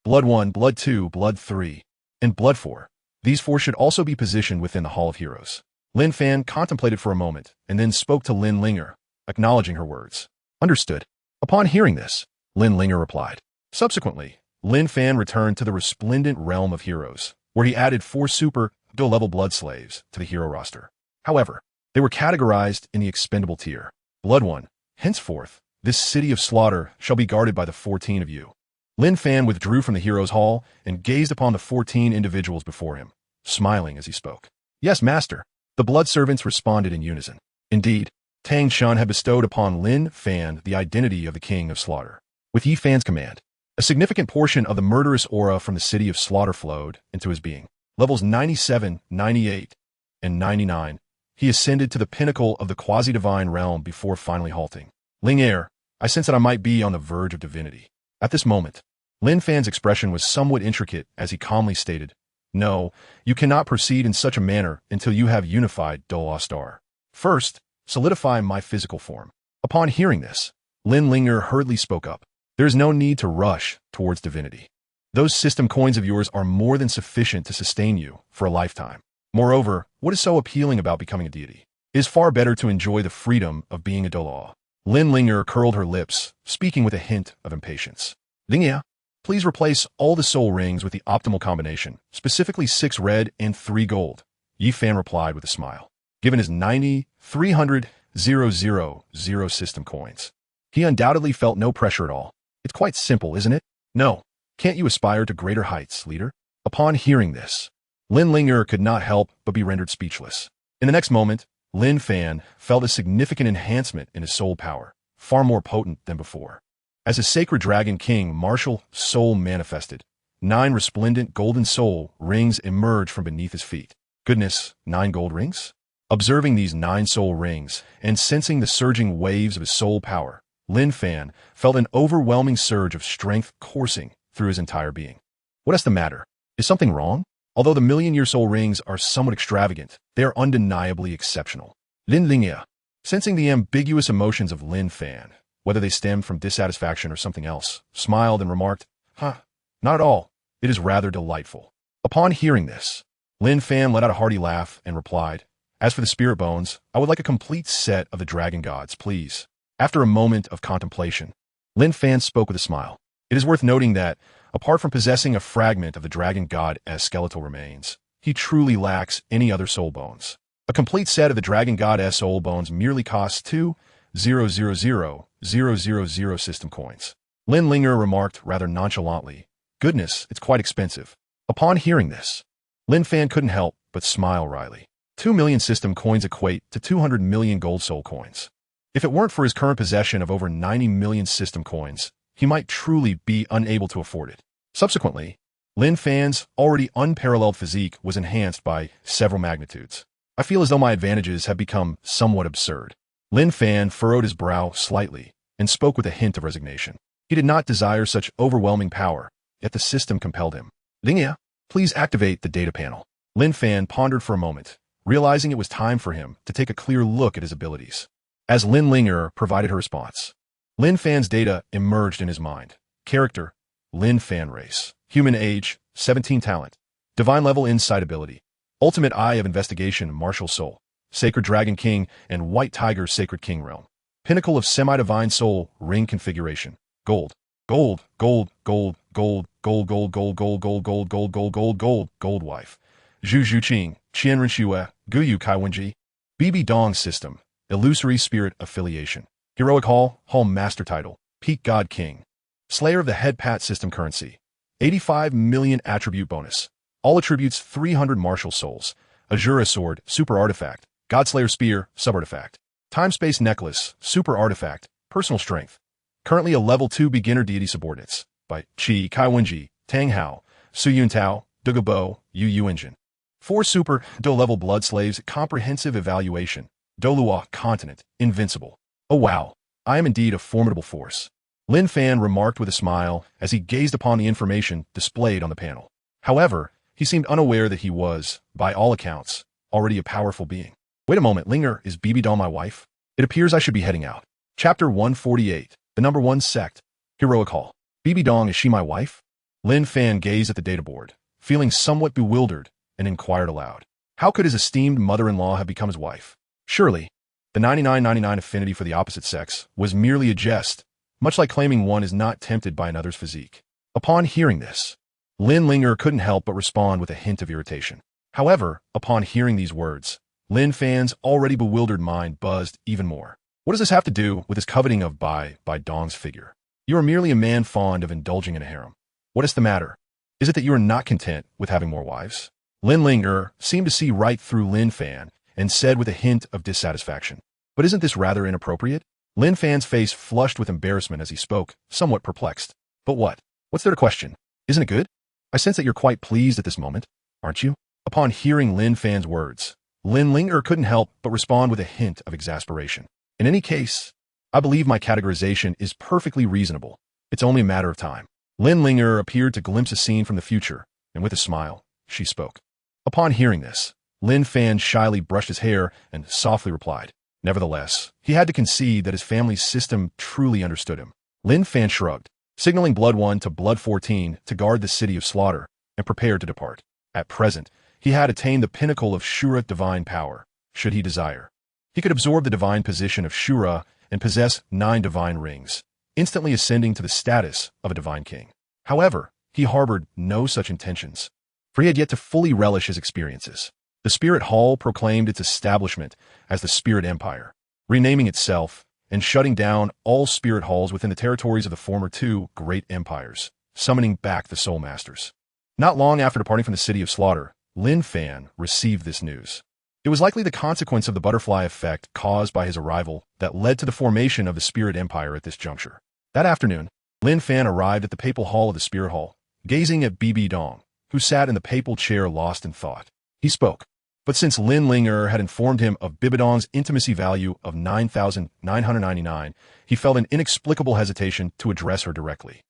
Blood 1, Blood 2, Blood 3, and Blood 4. These 4 should also be positioned within the Hall of Heroes. Lin Fan contemplated for a moment, and then spoke to Lin Linger, acknowledging her words. Understood. Upon hearing this, Lin Linger replied. Subsequently, Lin Fan returned to the resplendent realm of heroes, where he added 4 super level blood slaves to the hero roster. However, they were categorized in the expendable tier. Blood 1. Henceforth, this city of slaughter shall be guarded by the 14 of you. Lin Fan withdrew from the heroes' hall and gazed upon the 14 individuals before him, smiling as he spoke. Yes, master. The blood servants responded in unison. Indeed, Tang Chen had bestowed upon Lin Fan the identity of the king of slaughter. With Yi Fan's command, a significant portion of the murderous aura from the city of slaughter flowed into his being. Levels 97, 98, and 99, he ascended to the pinnacle of the quasi-divine realm before finally halting. Ling Er, I sense that I might be on the verge of divinity. At this moment, Lin Fan's expression was somewhat intricate as he calmly stated, No, you cannot proceed in such a manner until you have unified Douluo Star. First, solidify my physical form. Upon hearing this, Lin Linger hurriedly spoke up. There is no need to rush towards divinity. Those system coins of yours are more than sufficient to sustain you for a lifetime. Moreover, what is so appealing about becoming a deity? It is far better to enjoy the freedom of being a Douluo. Lin Linger curled her lips, speaking with a hint of impatience. Lingia, please replace all the soul rings with the optimal combination, specifically 6 red and 3 gold. Yi Fan replied with a smile. Given his 90,300,000 system coins, he undoubtedly felt no pressure at all. It's quite simple, isn't it? No. Can't you aspire to greater heights, leader? Upon hearing this, Lin Linger could not help but be rendered speechless. In the next moment, Lin Fan felt a significant enhancement in his soul power, far more potent than before. As his sacred dragon king martial soul manifested, 9 resplendent golden soul rings emerged from beneath his feet. Goodness, 9 gold rings? Observing these 9 soul rings and sensing the surging waves of his soul power, Lin Fan felt an overwhelming surge of strength coursing through his entire being. What is the matter? Is something wrong? Although the million-year soul rings are somewhat extravagant, they are undeniably exceptional. Lin Linger, sensing the ambiguous emotions of Lin Fan, whether they stemmed from dissatisfaction or something else, smiled and remarked, Not at all. It is rather delightful. Upon hearing this, Lin Fan let out a hearty laugh and replied, As for the spirit bones, I would like a complete set of the dragon gods, please. After a moment of contemplation, Lin Fan spoke with a smile. It is worth noting that, apart from possessing a fragment of the dragon god as skeletal remains, he truly lacks any other soul bones. A complete set of the dragon god S soul bones merely costs 2,000,000 system coins. Lin Linger remarked rather nonchalantly, Goodness, it's quite expensive. Upon hearing this, Lin Fan couldn't help but smile wryly. 2 million system coins equate to 200 million gold soul coins. If it weren't for his current possession of over 90 million system coins, he might truly be unable to afford it. Subsequently, Lin Fan's already unparalleled physique was enhanced by several magnitudes. I feel as though my advantages have become somewhat absurd. Lin Fan furrowed his brow slightly and spoke with a hint of resignation. He did not desire such overwhelming power, yet the system compelled him. Ning, please activate the data panel. Lin Fan pondered for a moment, realizing it was time for him to take a clear look at his abilities. As Lin Linger provided her response, Lin Fan's data emerged in his mind. Character, Lin Fan race. Human age, 17 talent. Divine level insight ability. Ultimate eye of investigation, martial soul. Sacred Dragon King and White Tiger Sacred King realm. Pinnacle of semi-divine soul, ring configuration. Gold. Gold, gold, gold, gold, gold, gold, gold, gold, gold, gold, gold, gold, gold, gold, gold wife. Zhu Zhuqing, Qian Renxue, Gu Yuena, BB Dong system, illusory spirit affiliation. Heroic Hall, Hall Master title, Peak God King. Slayer of the Head Pat system currency. 85 million attribute bonus. All attributes 300 martial souls. Azura sword, super artifact. Godslayer spear, sub-artifact. Time-space necklace, super artifact, personal strength. Currently a level 2 beginner deity subordinates. By Qi Kaiwenji, Tang Hao, Su Yuntao, Dugu Bo, Yu Yuena. 4 super Do level blood slaves, comprehensive evaluation. Douluo Continent, invincible. Oh wow, I am indeed a formidable force. Lin Fan remarked with a smile as he gazed upon the information displayed on the panel. However, he seemed unaware that he was, by all accounts, already a powerful being. Wait a moment, Linger, is BB Doll my wife? It appears I should be heading out. Chapter 148, the number 1 sect. Heroic Hall. BB Dong, is she my wife? Lin Fan gazed at the data board, feeling somewhat bewildered, and inquired aloud. How could his esteemed mother-in-law have become his wife? Surely, the 99.99 affinity for the opposite sex was merely a jest, much like claiming one is not tempted by another's physique. Upon hearing this, Lin Linger couldn't help but respond with a hint of irritation. However, upon hearing these words, Lin Fan's already bewildered mind buzzed even more. What does this have to do with his coveting of by Dong's figure? You are merely a man fond of indulging in a harem. What is the matter? Is it that you are not content with having more wives? Lin Linger seemed to see right through Lin Fan and said with a hint of dissatisfaction. But isn't this rather inappropriate? Lin Fan's face flushed with embarrassment as he spoke, somewhat perplexed. But what? What's there to question? Isn't it good? I sense that you're quite pleased at this moment, aren't you? Upon hearing Lin Fan's words, Lin Linger couldn't help but respond with a hint of exasperation. In any case, I believe my categorization is perfectly reasonable. It's only a matter of time. Lin Linger appeared to glimpse a scene from the future, and with a smile, she spoke. Upon hearing this, Lin Fan shyly brushed his hair and softly replied. Nevertheless, he had to concede that his family's system truly understood him. Lin Fan shrugged, signaling Blood 1 to Blood 14 to guard the city of slaughter, and prepared to depart. At present, he had attained the pinnacle of Shura divine power, should he desire. He could absorb the divine position of Shura and possess 9 divine rings, instantly ascending to the status of a divine king. However, he harbored no such intentions, for he had yet to fully relish his experiences. The Spirit Hall proclaimed its establishment as the Spirit Empire, renaming itself and shutting down all Spirit Halls within the territories of the former 2 great empires, summoning back the Soul Masters. Not long after departing from the city of slaughter, Lin Fan received this news. It was likely the consequence of the butterfly effect caused by his arrival that led to the formation of the Spirit Empire at this juncture. That afternoon, Lin Fan arrived at the Papal Hall of the Spirit Hall, gazing at BB Dong, who sat in the papal chair lost in thought. He spoke. But since Lin Linger had informed him of Bibidong's intimacy value of 9,999, he felt an inexplicable hesitation to address her directly.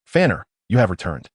Fanner, you have returned.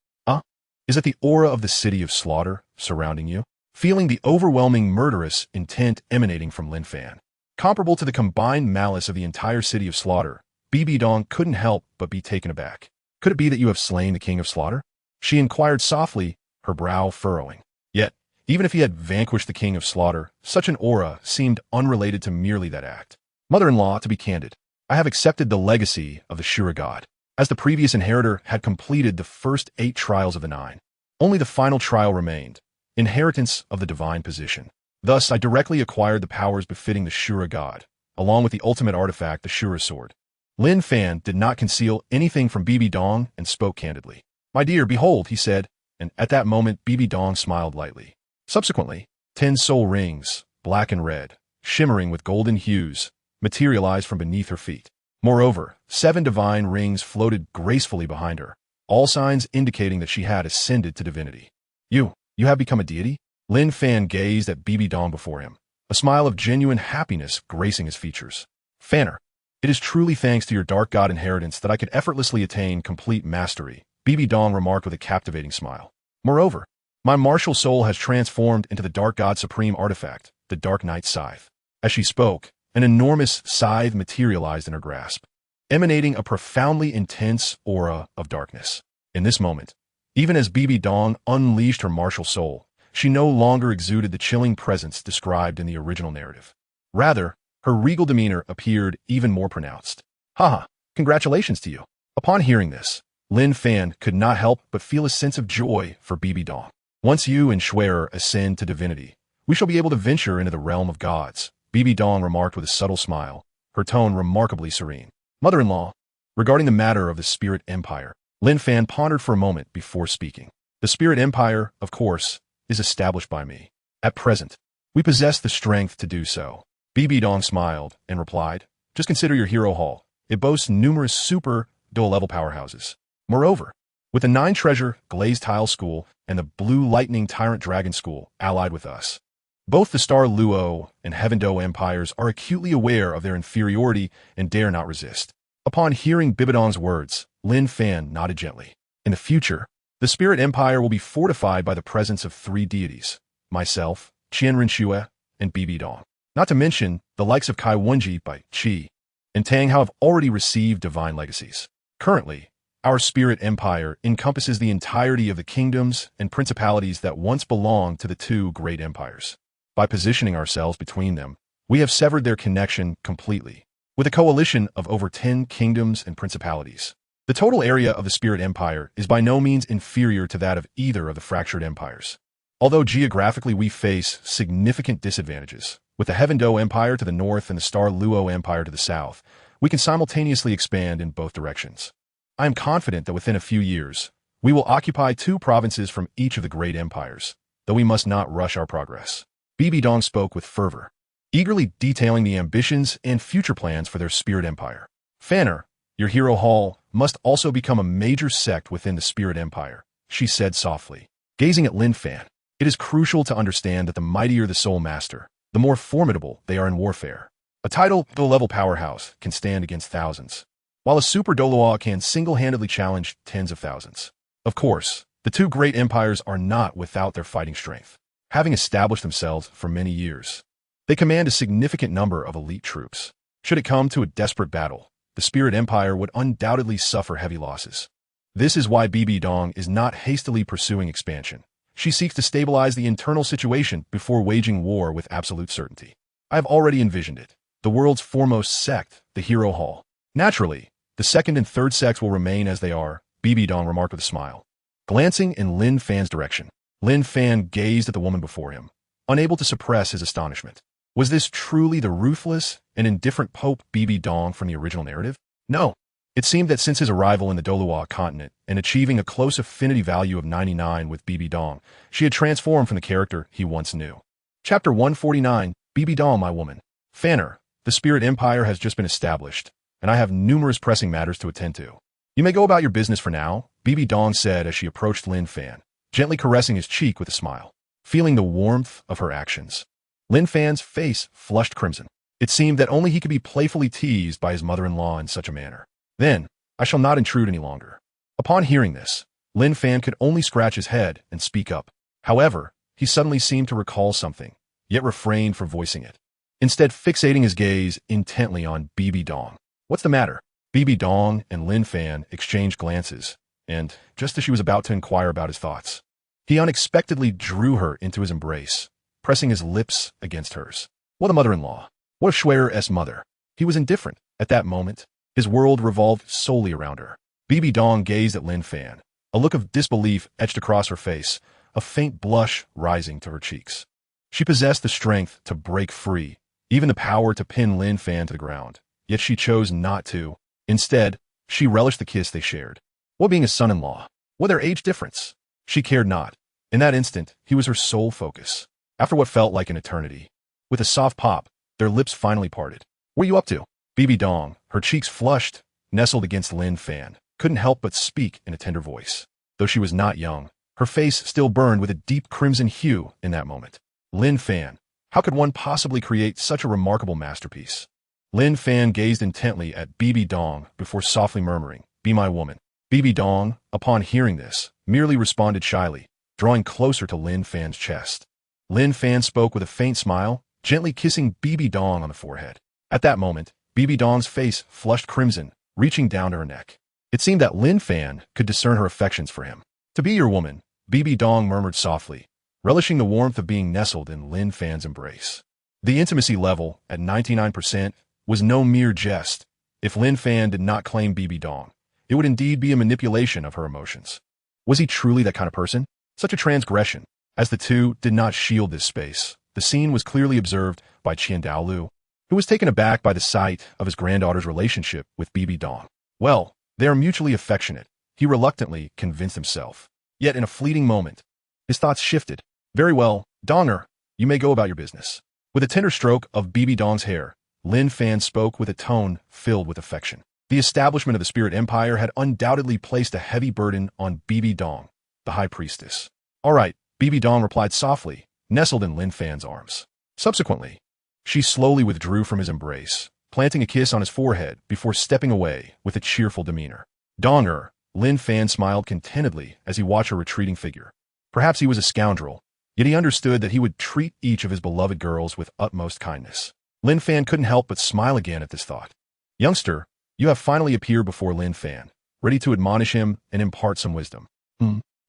Is it the aura of the city of slaughter surrounding you? Feeling the overwhelming murderous intent emanating from Lin Fan, comparable to the combined malice of the entire city of slaughter, BB Dong couldn't help but be taken aback. Could it be that you have slain the king of slaughter? She inquired softly, her brow furrowing. Yet, even if he had vanquished the king of slaughter, such an aura seemed unrelated to merely that act. Mother-in-law, to be candid, I have accepted the legacy of the Shura god, as the previous inheritor had completed the first 8 trials of the 9. Only the final trial remained, inheritance of the divine position. Thus, I directly acquired the powers befitting the Shura god, along with the ultimate artifact, the Shura sword. Lin Fan did not conceal anything from BB Dong and spoke candidly. My dear, behold, he said, and at that moment Bibi Dong smiled lightly. Subsequently, 10 soul rings, black and red, shimmering with golden hues, materialized from beneath her feet. Moreover, 7 divine rings floated gracefully behind her, all signs indicating that she had ascended to divinity. You have become a deity? Lin Fan gazed at Bibi Dong before him, a smile of genuine happiness gracing his features. Fanner, it is truly thanks to your dark god inheritance that I could effortlessly attain complete mastery, Bibi Dong remarked with a captivating smile. Moreover, my martial soul has transformed into the dark god supreme artifact, the Dark Knight Scythe. As she spoke, an enormous scythe materialized in her grasp, emanating a profoundly intense aura of darkness. In this moment, even as Bibi Dong unleashed her martial soul, she no longer exuded the chilling presence described in the original narrative. Rather, her regal demeanor appeared even more pronounced. Haha, congratulations to you. Upon hearing this, Lin Fan could not help but feel a sense of joy for Bibi Dong. Once you and Shuer ascend to divinity, we shall be able to venture into the realm of gods, Bibi Dong remarked with a subtle smile, her tone remarkably serene. Mother-in-law, regarding the matter of the Spirit Empire, Lin Fan pondered for a moment before speaking. The Spirit Empire, of course, is established by me. At present, we possess the strength to do so. Bibi Dong smiled and replied, just consider your hero hall. It boasts numerous super dual-level powerhouses. Moreover, with the 9 treasure glazed tile school and the blue lightning tyrant dragon school allied with us, both the Star Luo and Heaven Dou empires are acutely aware of their inferiority and dare not resist. Upon hearing Bibi Dong's words, Lin Fan nodded gently. In the future, the Spirit Empire will be fortified by the presence of 3 deities, myself, Qian Renxue, and Bibi Dong. Not to mention, the likes of Kai Wenji by Qi and Tang Hao have already received divine legacies. Currently, our Spirit Empire encompasses the entirety of the kingdoms and principalities that once belonged to the 2 great empires. By positioning ourselves between them, we have severed their connection completely. With a coalition of over 10 kingdoms and principalities, the total area of the Spirit Empire is by no means inferior to that of either of the fractured empires. Although geographically we face significant disadvantages, with the Heaven Dou Empire to the north and the Star Luo Empire to the south, we can simultaneously expand in both directions. I am confident that within a few years, we will occupy 2 provinces from each of the great empires, though we must not rush our progress. Bibi Dong spoke with fervor, eagerly detailing the ambitions and future plans for their Spirit Empire. Fanner, your hero hall must also become a major sect within the Spirit Empire, she said softly. Gazing at Lin Fan, it is crucial to understand that the mightier the Soul Master, the more formidable they are in warfare. A title level powerhouse can stand against thousands, while a super Douluo can single-handedly challenge tens of thousands. Of course, the 2 great empires are not without their fighting strength. Having established themselves for many years, they command a significant number of elite troops. Should it come to a desperate battle, the Spirit Empire would undoubtedly suffer heavy losses. This is why Bibi Dong is not hastily pursuing expansion. She seeks to stabilize the internal situation before waging war with absolute certainty. I have already envisioned it. The world's foremost sect, the Hero Hall. Naturally, the 2nd and 3rd sects will remain as they are, Bibi Dong remarked with a smile. Glancing in Lin Fan's direction, Lin Fan gazed at the woman before him, unable to suppress his astonishment. Was this truly the ruthless and indifferent Pope Bibi Dong from the original narrative? No. It seemed that since his arrival in the Douluo Continent and achieving a close affinity value of 99 with Bibi Dong, she had transformed from the character he once knew. Chapter 149, Bibi Dong, my woman. Fanner, the Spirit Empire has just been established, and I have numerous pressing matters to attend to. You may go about your business for now, Bibi Dong said as she approached Lin Fan, gently caressing his cheek with a smile. Feeling the warmth of her actions, Lin Fan's face flushed crimson. It seemed that only he could be playfully teased by his mother-in-law in such a manner. Then, I shall not intrude any longer. Upon hearing this, Lin Fan could only scratch his head and speak up. However, he suddenly seemed to recall something, yet refrained from voicing it, instead fixating his gaze intently on Bibi Dong. What's the matter? Bibi Dong and Lin Fan exchanged glances, and, just as she was about to inquire about his thoughts, he unexpectedly drew her into his embrace, pressing his lips against hers. What a mother-in-law! What a Shuer's mother! He was indifferent. At that moment, his world revolved solely around her. Bibi Dong gazed at Lin Fan, a look of disbelief etched across her face, a faint blush rising to her cheeks. She possessed the strength to break free, even the power to pin Lin Fan to the ground, yet she chose not to. Instead, she relished the kiss they shared. What being a son-in-law? What their age difference? She cared not. In that instant, he was her sole focus. After what felt like an eternity, with a soft pop, their lips finally parted. "What are you up to?" Bibi Dong, her cheeks flushed, nestled against Lin Fan, couldn't help but speak in a tender voice. Though she was not young, her face still burned with a deep crimson hue in that moment. Lin Fan, how could one possibly create such a remarkable masterpiece? Lin Fan gazed intently at Bibi Dong before softly murmuring, "Be my woman." Bibi Dong, upon hearing this, merely responded shyly, drawing closer to Lin Fan's chest. Lin Fan spoke with a faint smile, gently kissing Bibi Dong on the forehead. At that moment, Bibi Dong's face flushed crimson, reaching down to her neck. It seemed that Lin Fan could discern her affections for him. "To be your woman," Bibi Dong murmured softly, relishing the warmth of being nestled in Lin Fan's embrace. The intimacy level, at 99%, was no mere jest. If Lin Fan did not claim Bibi Dong, it would indeed be a manipulation of her emotions. Was he truly that kind of person? Such a transgression. As the two did not shield this space, the scene was clearly observed by Qian Daolu, who was taken aback by the sight of his granddaughter's relationship with Bibi Dong. Well, they are mutually affectionate, he reluctantly convinced himself. Yet in a fleeting moment, his thoughts shifted. "Very well, Donger, you may go about your business." With a tender stroke of Bibi Dong's hair, Lin Fan spoke with a tone filled with affection. The establishment of the Spirit Empire had undoubtedly placed a heavy burden on Bibi Dong, the High Priestess. "All right," Bibi Dong replied softly, nestled in Lin Fan's arms. Subsequently, she slowly withdrew from his embrace, planting a kiss on his forehead before stepping away with a cheerful demeanor. "Donger," Lin Fan smiled contentedly as he watched her retreating figure. Perhaps he was a scoundrel, yet he understood that he would treat each of his beloved girls with utmost kindness. Lin Fan couldn't help but smile again at this thought. "Youngster, you have finally appeared before Lin Fan, ready to admonish him and impart some wisdom."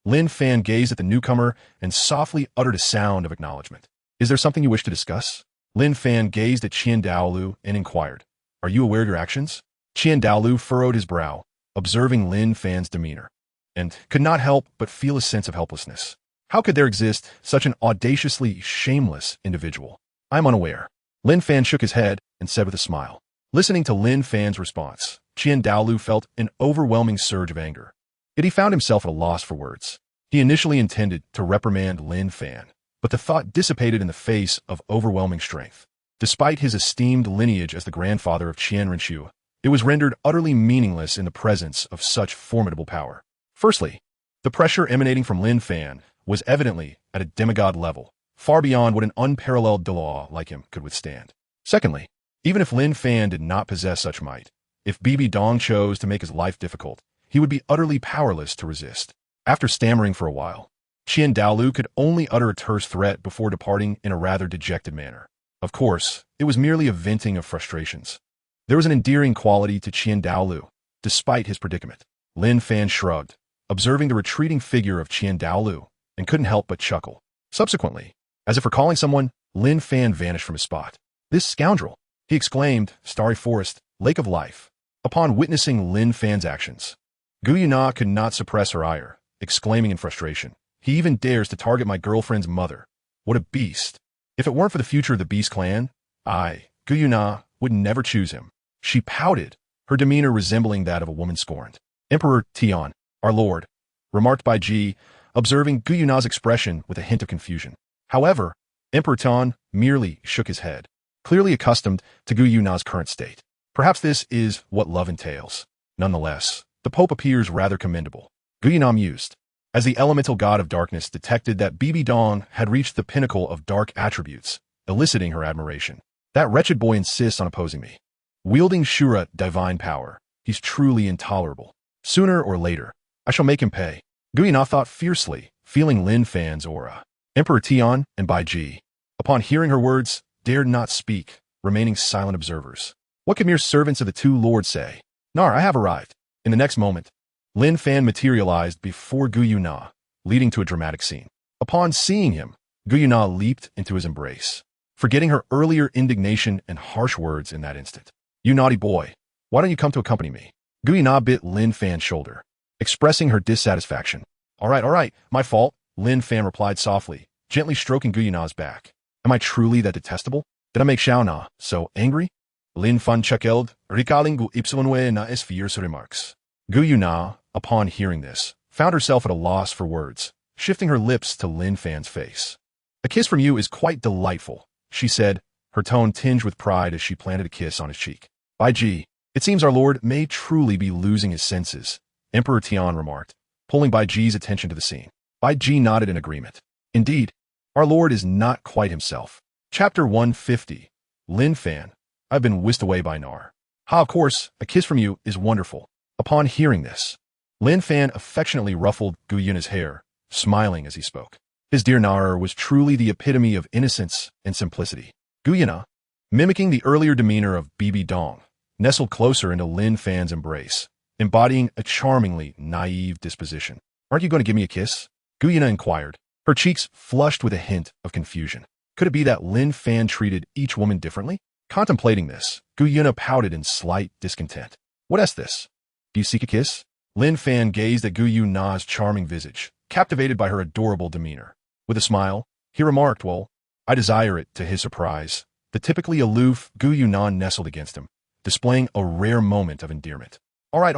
Lin Fan gazed at the newcomer and softly uttered a sound of acknowledgement. "Is there something you wish to discuss?" Lin Fan gazed at Qian Daolu and inquired, "Are you aware of your actions?" Qian Daolu furrowed his brow, observing Lin Fan's demeanor, and could not help but feel a sense of helplessness. How could there exist such an audaciously shameless individual? "I am unaware." Lin Fan shook his head and said with a smile. Listening to Lin Fan's response, Qian Daolu felt an overwhelming surge of anger. Yet he found himself at a loss for words. He initially intended to reprimand Lin Fan, but the thought dissipated in the face of overwhelming strength. Despite his esteemed lineage as the grandfather of Qian Renxue, it was rendered utterly meaningless in the presence of such formidable power. Firstly, the pressure emanating from Lin Fan was evidently at a demigod level, far beyond what an unparalleled Douluo like him could withstand. Secondly, even if Lin Fan did not possess such might, if Bibi Dong chose to make his life difficult, he would be utterly powerless to resist. After stammering for a while, Qian Daolu could only utter a terse threat before departing in a rather dejected manner. Of course, it was merely a venting of frustrations. There was an endearing quality to Qian Daolu, despite his predicament. Lin Fan shrugged, observing the retreating figure of Qian Daolu, and couldn't help but chuckle. Subsequently, as if recalling someone, Lin Fan vanished from his spot. "This scoundrel!" he exclaimed, "Starry Forest, Lake of Life." Upon witnessing Lin Fan's actions, Gu Yuena could not suppress her ire, exclaiming in frustration, "He even dares to target my girlfriend's mother. What a beast! If it weren't for the future of the Beast clan, I, Gu Yuena, would never choose him." She pouted, her demeanor resembling that of a woman scorned. "Emperor Tian, our lord," remarked Bai Ji, observing Gu Yuena's expression with a hint of confusion. However, Emperor Tian merely shook his head, clearly accustomed to Gu Yuena's current state. Perhaps this is what love entails. Nonetheless, the Pope appears rather commendable. Gu Yuena mused, as the elemental god of darkness detected that Bibi Dong had reached the pinnacle of dark attributes, eliciting her admiration. "That wretched boy insists on opposing me. Wielding Shura divine power, he's truly intolerable. Sooner or later, I shall make him pay." Gu Yuena thought fiercely, feeling Lin Fan's aura. Emperor Tian and Bai Ji, upon hearing her words, dared not speak, remaining silent observers. What could mere servants of the two lords say? "Nar, I have arrived." In the next moment, Lin Fan materialized before Gu Yuena, leading to a dramatic scene. Upon seeing him, Gu Yuena leaped into his embrace, forgetting her earlier indignation and harsh words in that instant. "You naughty boy, why don't you come to accompany me?" Gu Yuena bit Lin Fan's shoulder, expressing her dissatisfaction. All right, my fault," Lin Fan replied softly, gently stroking Gu Yuena's back. "Am I truly that detestable? Did I make Xiaona so angry?" Lin Fan chuckled, recalling Gu Yuena's fierce remarks. Gu Yuena, upon hearing this, found herself at a loss for words, shifting her lips to Lin Fan's face. "A kiss from you is quite delightful," she said, her tone tinged with pride as she planted a kiss on his cheek. "By Ji, it seems our lord may truly be losing his senses," Emperor Tian remarked, pulling Bai Ji's attention to the scene. Bai Ji nodded in agreement. "Indeed, our lord is not quite himself." Chapter 150. Lin Fan, I've been whisked away by Nar. "Ha, of course, a kiss from you is wonderful." Upon hearing this, Lin Fan affectionately ruffled Gu Yuena's hair, smiling as he spoke. His dear Nar was truly the epitome of innocence and simplicity. Gu Yuena, mimicking the earlier demeanor of Bibi Dong, nestled closer into Lin Fan's embrace, embodying a charmingly naive disposition. "Aren't you going to give me a kiss?" Gu Yuena inquired, her cheeks flushed with a hint of confusion. Could it be that Lin Fan treated each woman differently? Contemplating this, Gu Yuena pouted in slight discontent. "What is this? Do you seek a kiss?" Lin Fan gazed at Gu Yuena's charming visage, captivated by her adorable demeanor. With a smile, he remarked, "Well, I desire it." To his surprise, the typically aloof Gu Yuena nestled against him, displaying a rare moment of endearment. All right.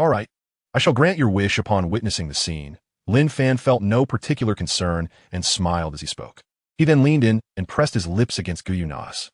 I shall grant your wish." Upon witnessing the scene, Lin Fan felt no particular concern and smiled as he spoke. He then leaned in and pressed his lips against Gu Yuena's.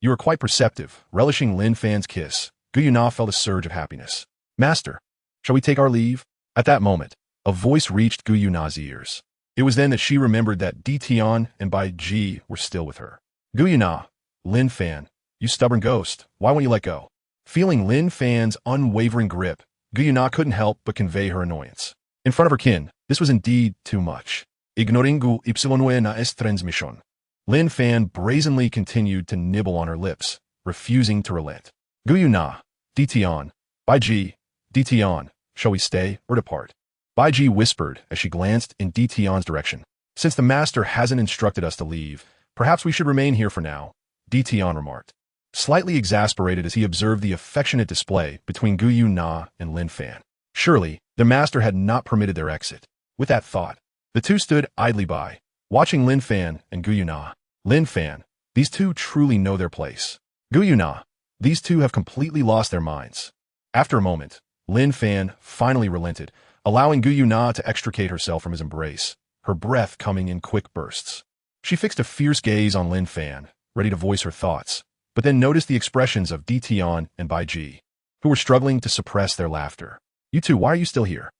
You are quite perceptive." Relishing Lin Fan's kiss, Gu Yuena felt a surge of happiness. "Master, shall we take our leave?" At that moment, a voice reached Gu Yuena's ears. It was then that she remembered that Di Tian and Bai Ji were still with her. "Gu Yuena, Lin Fan, you stubborn ghost, why won't you let go?" Feeling Lin Fan's unwavering grip, Gu Yuena couldn't help but convey her annoyance. In front of her kin, this was indeed too much. Ignoring Gu Yuena es transmission. Lin Fan brazenly continued to nibble on her lips, refusing to relent. "Gu Yuena, Di Tian, Bai Ji, Di Tian, shall we stay or depart?" Bai Ji whispered as she glanced in Di Tian's direction. "Since the master hasn't instructed us to leave, perhaps we should remain here for now," Di Tian remarked, slightly exasperated as he observed the affectionate display between Gu Yuena and Lin Fan. Surely, the master had not permitted their exit. With that thought, the two stood idly by, watching Lin Fan and Gu Yuena. Lin Fan, these two truly know their place. Gu Yuena, these two have completely lost their minds. After a moment, Lin Fan finally relented, allowing Gu Yuena to extricate herself from his embrace, her breath coming in quick bursts. She fixed a fierce gaze on Lin Fan, ready to voice her thoughts, but then noticed the expressions of Di Tian and Bai Ji, who were struggling to suppress their laughter. "You two, why are you still here?"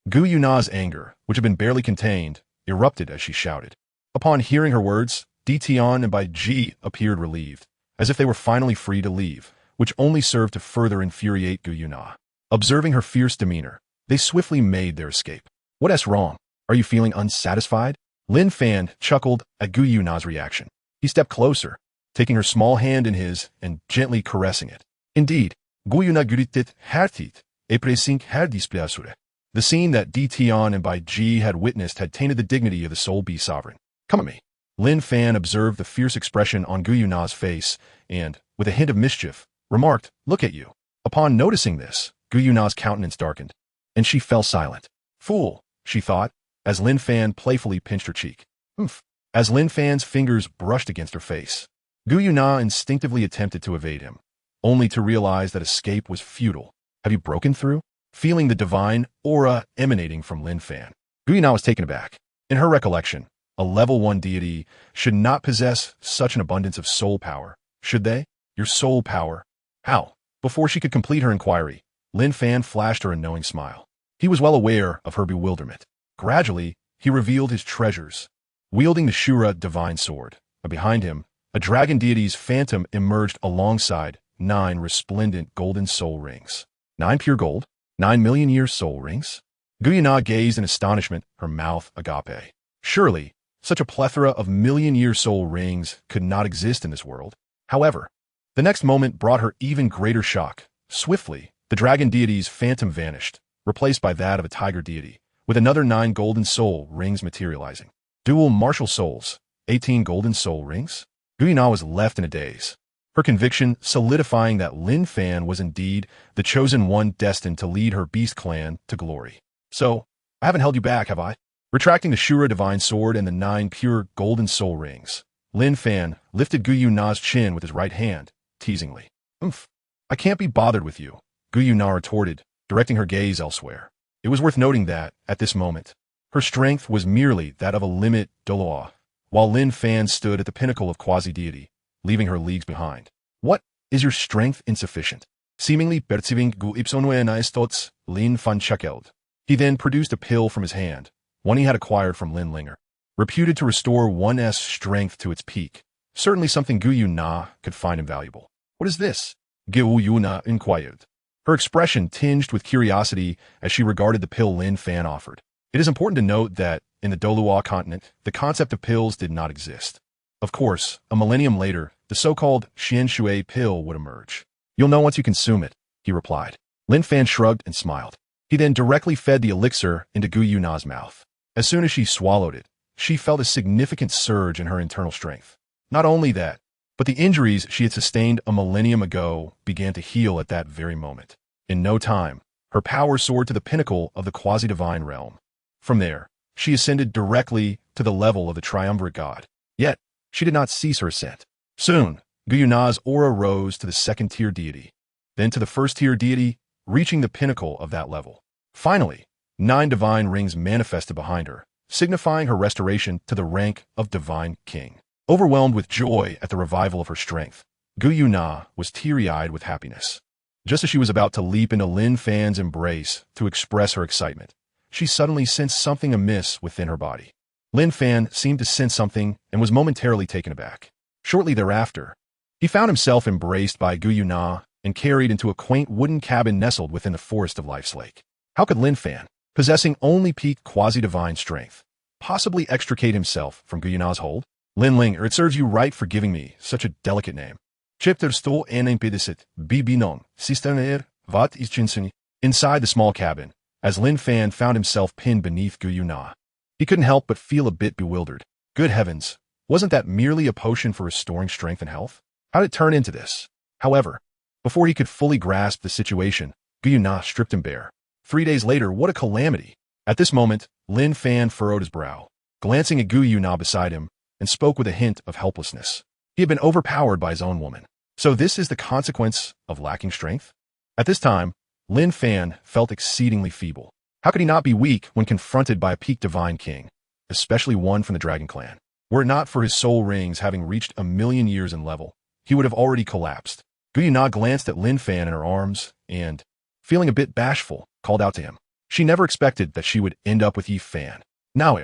Gu Yuena's anger, which had been barely contained, erupted as she shouted. Upon hearing her words, Di Tian and Bai Ji appeared relieved, as if they were finally free to leave, which only served to further infuriate Gu Yuena. Observing her fierce demeanor, they swiftly made their escape. "What's wrong? Are you feeling unsatisfied?" Lin Fan chuckled at Gu Yuena's reaction. He stepped closer, taking her small hand in his and gently caressing it. "Indeed, Gu Yuena guritit hertit, e presink her displeasure." The scene that Di Tian and Bai Ji had witnessed had tainted the dignity of the Soul Bee Sovereign. "Come at me." Lin Fan observed the fierce expression on Gu Yuena's face and, with a hint of mischief, remarked, "Look at you." Upon noticing this, Gu Yuena's countenance darkened, and she fell silent. "Fool," she thought, as Lin Fan playfully pinched her cheek. "Humph." As Lin Fan's fingers brushed against her face, Gu Yuena instinctively attempted to evade him, only to realize that escape was futile. "Have you broken through?" Feeling the divine aura emanating from Lin Fan, Gu Yuena was taken aback. In her recollection, a level 1 deity should not possess such an abundance of soul power, should they? Your soul power? How? Before she could complete her inquiry, Lin Fan flashed her a knowing smile. He was well aware of her bewilderment. Gradually, he revealed his treasures. Wielding the Shura divine sword, behind him, a dragon deity's phantom emerged alongside 9 resplendent golden soul rings. 9 pure gold? 9 million year soul rings? Gu Yuena gazed in astonishment, her mouth agape. Surely, such a plethora of million-year soul rings could not exist in this world. However, the next moment brought her even greater shock. Swiftly, the dragon deity's phantom vanished, replaced by that of a tiger deity, with another 9 golden soul rings materializing. Dual martial souls, 18 golden soul rings? Gu Yuena was left in a daze, her conviction solidifying that Lin Fan was indeed the chosen one destined to lead her beast clan to glory. "So, I haven't held you back, have I?" Retracting the Shura divine sword and the 9 pure golden soul rings, Lin Fan lifted Gu Yuena's chin with his right hand, teasingly. "Oomph, I can't be bothered with you," Gu Yuena retorted, directing her gaze elsewhere. It was worth noting that, at this moment, Her strength was merely that of a limit Douluo, while Lin Fan stood at the pinnacle of quasi-deity, leaving her leagues behind. What? Is your strength insufficient? Seemingly perceiving Gu Yuena thoughts, Lin Fan chuckled. He then produced a pill from his hand, one he had acquired from Lin Linger, reputed to restore one's strength to its peak. Certainly something Gu Yuena could find invaluable. What is this? Gu Yuena inquired, her expression tinged with curiosity as she regarded the pill Lin Fan offered. It is important to note that, in the Douluo Continent, the concept of pills did not exist. Of course, a millennium later, the so-called Renxue pill would emerge. You'll know once you consume it, he replied. Lin Fan shrugged and smiled. He then directly fed the elixir into Gu Yuena's mouth. As soon as she swallowed it, she felt a significant surge in her internal strength. Not only that, but the injuries she had sustained a millennium ago began to heal at that very moment. In no time, her power soared to the pinnacle of the quasi-divine realm. From there, she ascended directly to the level of the triumvirate god. Yet, she did not cease her ascent. Soon, Gu Yuena's aura rose to the second-tier deity, then to the first-tier deity, reaching the pinnacle of that level. Finally, 9 divine rings manifested behind her, signifying her restoration to the rank of divine king. Overwhelmed with joy at the revival of her strength, Gu Yuena was teary-eyed with happiness. Just as she was about to leap into Lin Fan's embrace to express her excitement, she suddenly sensed something amiss within her body. Lin Fan seemed to sense something and was momentarily taken aback. Shortly thereafter, he found himself embraced by Gu Yuena and carried into a quaint wooden cabin nestled within the forest of Life's Lake. How could Lin Fan, possessing only peak quasi-divine strength, possibly extricate himself from Gu Yuena's hold? Lin Linger, it serves you right for giving me such a delicate name. Chipter sto enimpedisit, bibinon, sisterner, vat ischinsini. Inside the small cabin, as Lin Fan found himself pinned beneath Gu Yuena, he couldn't help but feel a bit bewildered. Good heavens, wasn't that merely a potion for restoring strength and health? How did it turn into this? However, before he could fully grasp the situation, Gu Yuena stripped him bare. 3 days later, what a calamity! At this moment, Lin Fan furrowed his brow, glancing at Gu Yuena beside him, and spoke with a hint of helplessness. He had been overpowered by his own woman. So this is the consequence of lacking strength? At this time, Lin Fan felt exceedingly feeble. How could he not be weak when confronted by a peak divine king, especially one from the Dragon Clan? Were it not for his soul rings having reached 1,000,000 years in level, he would have already collapsed. Gu Yuena glanced at Lin Fan in her arms and, feeling a bit bashful, called out to him. She never expected that she would end up with Yi Fan. Now,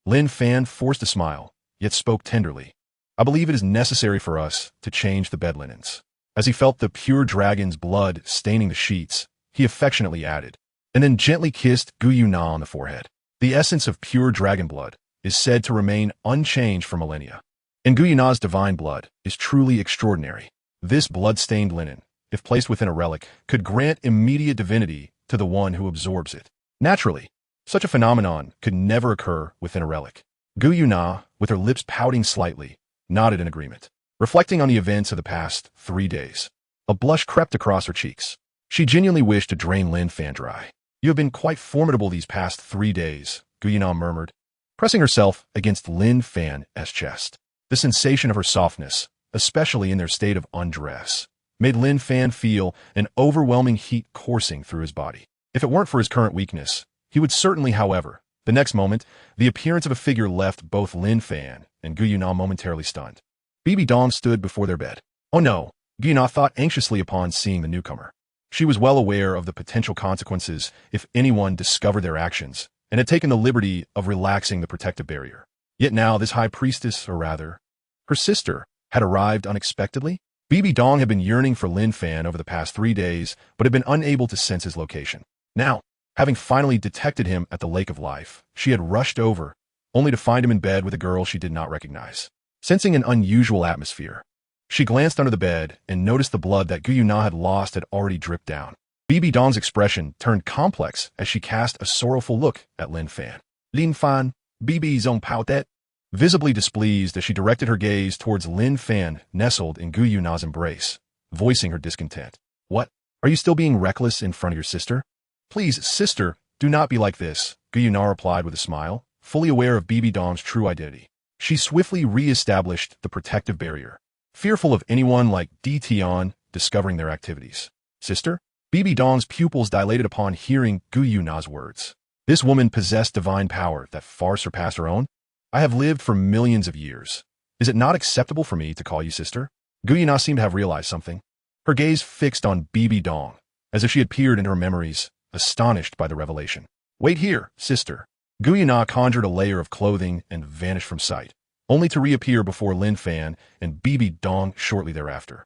Lin Fan forced a smile, yet spoke tenderly. I believe it is necessary for us to change the bed linens. As he felt the pure dragon's blood staining the sheets, he affectionately added, and then gently kissed Gu Yuena on the forehead. The essence of pure dragon blood is said to remain unchanged for millennia. And Gu Yuena's divine blood is truly extraordinary. This blood-stained linen, if placed within a relic, could grant immediate divinity to the one who absorbs it. Naturally, such a phenomenon could never occur within a relic. Gu Yuena, with her lips pouting slightly, nodded in agreement. Reflecting on the events of the past 3 days, a blush crept across her cheeks. She genuinely wished to drain Lin Fan dry. You have been quite formidable these past 3 days, Gu Yuena murmured, pressing herself against Lin Fan's chest. The sensation of her softness, especially in their state of undress, made Lin Fan feel an overwhelming heat coursing through his body. If it weren't for his current weakness, he would certainly, however. The next moment, the appearance of a figure left both Lin Fan and Gu Yuena momentarily stunned. Bibi Dong stood before their bed. Oh no, Gu Yuena thought anxiously upon seeing the newcomer. She was well aware of the potential consequences if anyone discovered their actions, and had taken the liberty of relaxing the protective barrier. Yet now this high priestess, or rather, her sister, had arrived unexpectedly. Bibi Dong had been yearning for Lin Fan over the past 3 days, but had been unable to sense his location. Now, having finally detected him at the Lake of Life, she had rushed over, only to find him in bed with a girl she did not recognize. Sensing an unusual atmosphere, she glanced under the bed and noticed the blood that Gu Yuena had lost had already dripped down. Bibi Dong's expression turned complex as she cast a sorrowful look at Lin Fan. Lin Fan, Bibi Zong Pao Det. Visibly displeased as she directed her gaze towards Lin Fan nestled in Gu Yuena's embrace, voicing her discontent. What? Are you still being reckless in front of your sister? Please, sister, do not be like this, Gu Yuena replied with a smile, fully aware of Bibi Dong's true identity. She swiftly re-established the protective barrier, fearful of anyone like Qian discovering their activities. Sister? Bibi Dong's pupils dilated upon hearing Gu Yuena's words. This woman possessed divine power that far surpassed her own. I have lived for millions of years. Is it not acceptable for me to call you sister? Gu Yuena seemed to have realized something. Her gaze fixed on Bibi Dong, as if she had peered into her memories, astonished by the revelation. Wait here, sister. Gu Yuena conjured a layer of clothing and vanished from sight, only to reappear before Lin Fan and Bibi Dong shortly thereafter.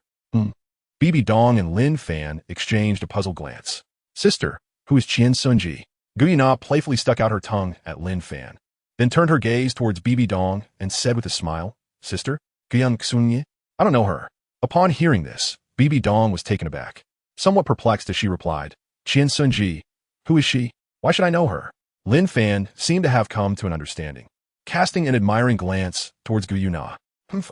Bibi Dong and Lin Fan exchanged a puzzled glance. Sister, who is Qian Sunji? Gu Yuena playfully stuck out her tongue at Lin Fan, then turned her gaze towards Bibi Dong and said with a smile, Sister, Guyang Xunye? I don't know her. Upon hearing this, Bibi Dong was taken aback. Somewhat perplexed as she replied, Qian Sunji, who is she? Why should I know her? Lin Fan seemed to have come to an understanding, casting an admiring glance towards Gu Yuena.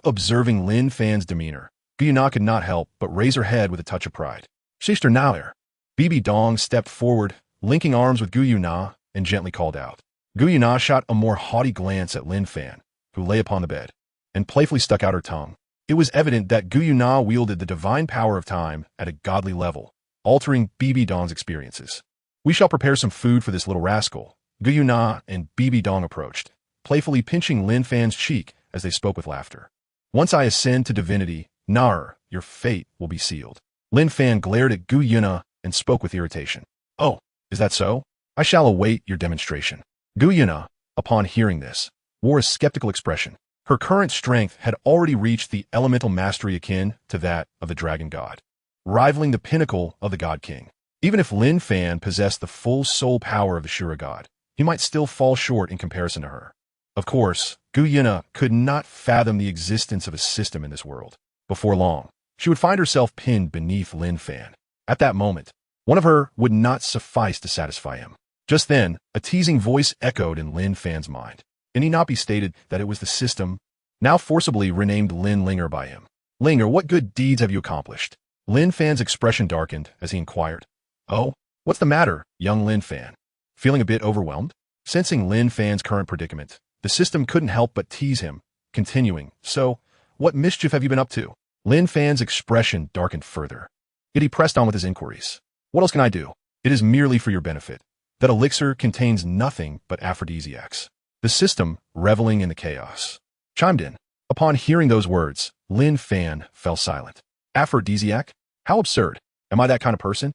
Observing Lin Fan's demeanor, Gu Yuena could not help but raise her head with a touch of pride. Sister Nair. Bibi Dong stepped forward, linking arms with Gu Yuena, and gently called out. Gu Yuena shot a more haughty glance at Lin Fan, who lay upon the bed, and playfully stuck out her tongue. It was evident that Gu Yuena wielded the divine power of time at a godly level, altering Bibi Dong's experiences. We shall prepare some food for this little rascal. Gu Yuena and Bibi Dong approached, playfully pinching Lin Fan's cheek as they spoke with laughter. Once I ascend to divinity, Nair, your fate will be sealed. Lin Fan glared at Gu Yuena and spoke with irritation. Oh, is that so? I shall await your demonstration. Gu Yuena, upon hearing this, wore a skeptical expression. Her current strength had already reached the elemental mastery akin to that of the dragon god, rivaling the pinnacle of the god king. Even if Lin Fan possessed the full soul power of the Shura god, he might still fall short in comparison to her. Of course, Gu Yuena could not fathom the existence of a system in this world. Before long, she would find herself pinned beneath Lin Fan. At that moment, one of her would not suffice to satisfy him. Just then, a teasing voice echoed in Lin Fan's mind. It need not be stated that it was the system, now forcibly renamed Lin Linger by him. Linger, what good deeds have you accomplished? Lin Fan's expression darkened as he inquired. Oh, what's the matter, young Lin Fan? Feeling a bit overwhelmed? Sensing Lin Fan's current predicament, the system couldn't help but tease him, continuing, So, what mischief have you been up to? Lin Fan's expression darkened further. Yet he pressed on with his inquiries. What else can I do? It is merely for your benefit. That elixir contains nothing but aphrodisiacs. The system, reveling in the chaos, chimed in. Upon hearing those words, Lin Fan fell silent. Aphrodisiac? How absurd. Am I that kind of person?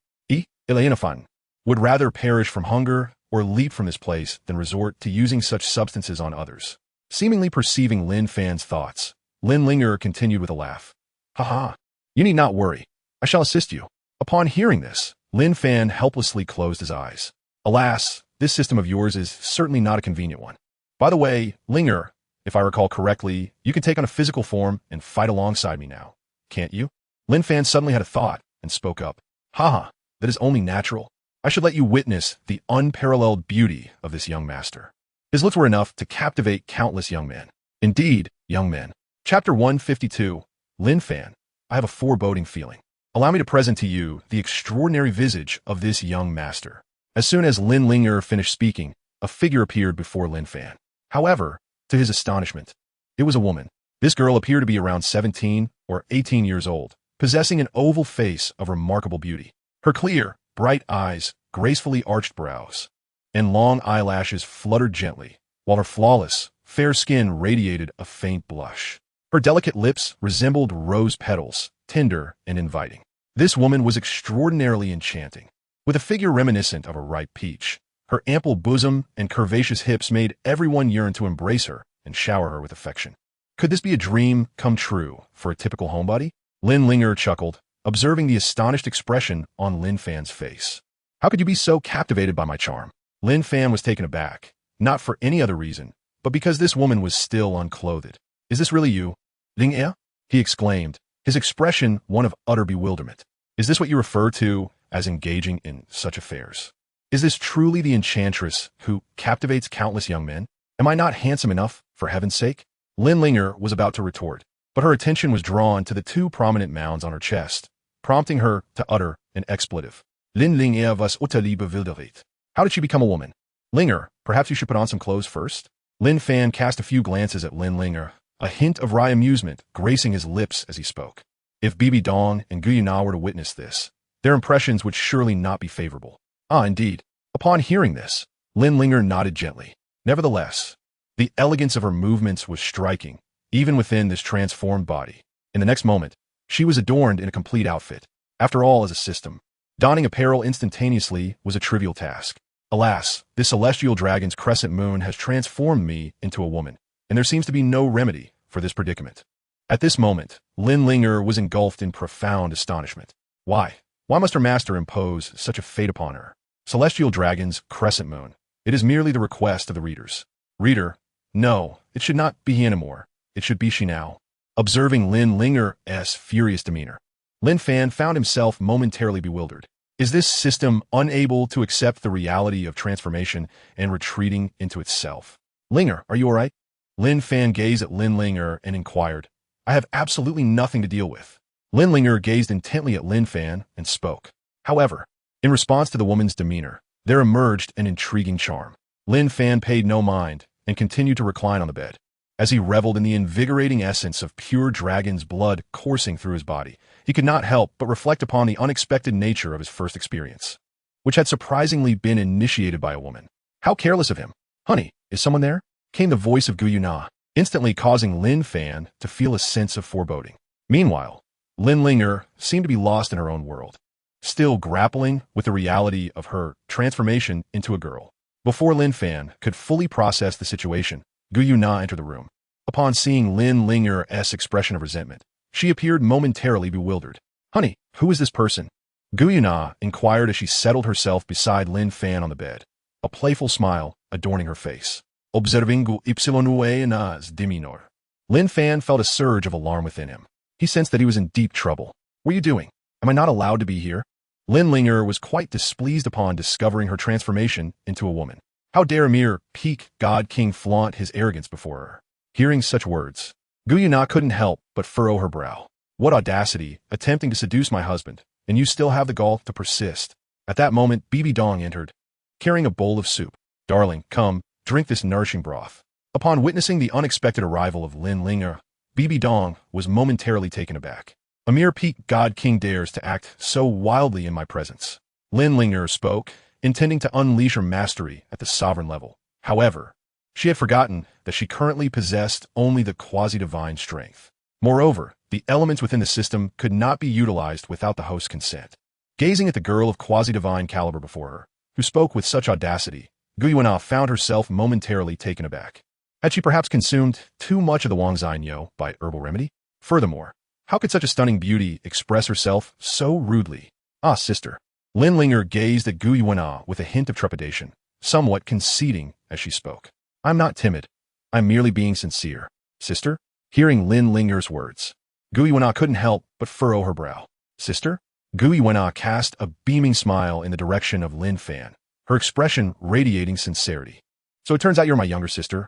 Unifying. Would rather perish from hunger or leap from this place than resort to using such substances on others. Seemingly perceiving Lin Fan's thoughts, Lin Linger continued with a laugh. Ha. You need not worry. I shall assist you. Upon hearing this, Lin Fan helplessly closed his eyes. Alas, this system of yours is certainly not a convenient one. By the way, Linger, if I recall correctly, you can take on a physical form and fight alongside me now, can't you? Lin Fan suddenly had a thought and spoke up. That is only natural. I should let you witness the unparalleled beauty of this young master. His looks were enough to captivate countless young men. Indeed, young men. Chapter 152, Lin Fan, I have a foreboding feeling. Allow me to present to you the extraordinary visage of this young master. As soon as Lin Linger finished speaking, a figure appeared before Lin Fan. However, to his astonishment, it was a woman. This girl appeared to be around 17 or 18 years old, possessing an oval face of remarkable beauty. Her clear, bright eyes, gracefully arched brows, and long eyelashes fluttered gently, while her flawless, fair skin radiated a faint blush. Her delicate lips resembled rose petals, tender and inviting. This woman was extraordinarily enchanting. With a figure reminiscent of a ripe peach, her ample bosom and curvaceous hips made everyone yearn to embrace her and shower her with affection. Could this be a dream come true for a typical homebody? Lin Linger chuckled, observing the astonished expression on Lin Fan's face. How could you be so captivated by my charm? Lin Fan was taken aback, not for any other reason, but because this woman was still unclothed. Is this really you? Ling E? He exclaimed, his expression one of utter bewilderment. Is this what you refer to as engaging in such affairs? Is this truly the enchantress who captivates countless young men? Am I not handsome enough, for heaven's sake? Lin Linger was about to retort, but her attention was drawn to the two prominent mounds on her chest, prompting her to utter an expletive. Lin Linger was utterly bewildert. How did she become a woman? Linger, perhaps you should put on some clothes first? Lin Fan cast a few glances at Lin Linger, a hint of wry amusement gracing his lips as he spoke. If Bibi Dong and Gu Yuena were to witness this, their impressions would surely not be favorable. Indeed. Upon hearing this, Lin Linger nodded gently. Nevertheless, the elegance of her movements was striking, even within this transformed body. In the next moment, she was adorned in a complete outfit. After all, as a system, donning apparel instantaneously was a trivial task. Alas, this celestial dragon's crescent moon has transformed me into a woman, and there seems to be no remedy for this predicament. At this moment, Lin Linger was engulfed in profound astonishment. Why? Why must her master impose such a fate upon her? Celestial dragon's crescent moon. It is merely the request of the readers. Reader, no, it should not be he anymore. It should be she now. Observing Lin Linger's furious demeanor, Lin Fan found himself momentarily bewildered. Is this system unable to accept the reality of transformation and retreating into itself? Linger, are you all right? Lin Fan gazed at Lin Linger and inquired. I have absolutely nothing to deal with. Lin Linger gazed intently at Lin Fan and spoke. However, in response to the woman's demeanor, there emerged an intriguing charm. Lin Fan paid no mind and continued to recline on the bed. As he reveled in the invigorating essence of pure dragon's blood coursing through his body, he could not help but reflect upon the unexpected nature of his first experience, which had surprisingly been initiated by a woman. How careless of him. Honey, is someone there? Came the voice of Gu Yuena, instantly causing Lin Fan to feel a sense of foreboding. Meanwhile, Lin Linger seemed to be lost in her own world, still grappling with the reality of her transformation into a girl. Before Lin Fan could fully process the situation, Gu Yuena entered the room. Upon seeing Lin Linger's expression of resentment, she appeared momentarily bewildered. Honey, who is this person? Gu Yuena inquired as she settled herself beside Lin Fan on the bed, a playful smile adorning her face. Observing Gu Yuena's demeanor, Lin Fan felt a surge of alarm within him. He sensed that he was in deep trouble. What are you doing? Am I not allowed to be here? Lin Linger was quite displeased upon discovering her transformation into a woman. How dare a mere peak god king flaunt his arrogance before her? Hearing such words, Gu Yuena couldn't help but furrow her brow. What audacity, attempting to seduce my husband, and you still have the gall to persist. At that moment, Bibi Dong entered, carrying a bowl of soup. Darling, come, drink this nourishing broth. Upon witnessing the unexpected arrival of Lin Linger, Bibi Dong was momentarily taken aback. A mere peak god king dares to act so wildly in my presence. Lin Linger spoke, intending to unleash her mastery at the sovereign level. However, she had forgotten that she currently possessed only the quasi-divine strength. Moreover, the elements within the system could not be utilized without the host's consent. Gazing at the girl of quasi-divine caliber before her, who spoke with such audacity, Gu Yuena found herself momentarily taken aback. Had she perhaps consumed too much of the Wang Zhanyo by herbal remedy? Furthermore, how could such a stunning beauty express herself so rudely? Ah, sister. Lin Linger gazed at Gu Yuena with a hint of trepidation, somewhat conceding as she spoke. I'm not timid. I'm merely being sincere. Sister? Hearing Lin Linger's words, Gu Yuena couldn't help but furrow her brow. Sister? Gu Yuena cast a beaming smile in the direction of Lin Fan, her expression radiating sincerity. So it turns out you're my younger sister,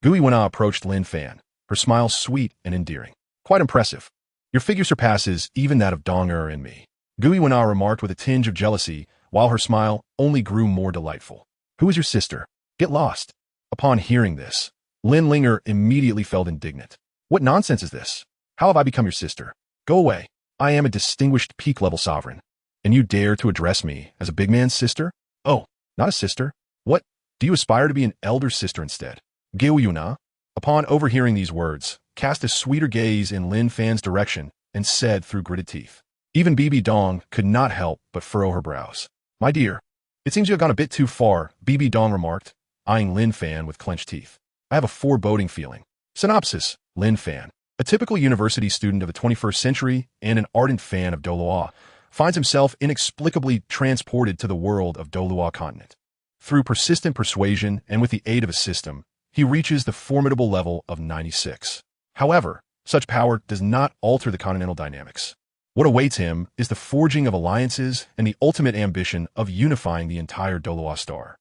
Gu Yuena approached Lin Fan, her smile sweet and endearing. Quite impressive. Your figure surpasses even that of Donger and me. Gu Yuena remarked with a tinge of jealousy, while her smile only grew more delightful. Who is your sister? Get lost. Upon hearing this, Lin Linger immediately felt indignant. What nonsense is this? How have I become your sister? Go away. I am a distinguished peak-level sovereign, and you dare to address me as a big man's sister? Oh, not a sister. What? Do you aspire to be an elder sister instead? Gu Yuena, upon overhearing these words, cast a sweeter gaze in Lin Fan's direction and said through gritted teeth. Even Bibi Dong could not help but furrow her brows. My dear, it seems you have gone a bit too far, Bibi Dong remarked, eyeing Lin Fan with clenched teeth. I have a foreboding feeling. Synopsis, Lin Fan, a typical university student of the 21st century and an ardent fan of Douluo, finds himself inexplicably transported to the world of Douluo Continent. Through persistent persuasion and with the aid of a system, he reaches the formidable level of 96. However, such power does not alter the continental dynamics. What awaits him is the forging of alliances and the ultimate ambition of unifying the entire Douluo Star.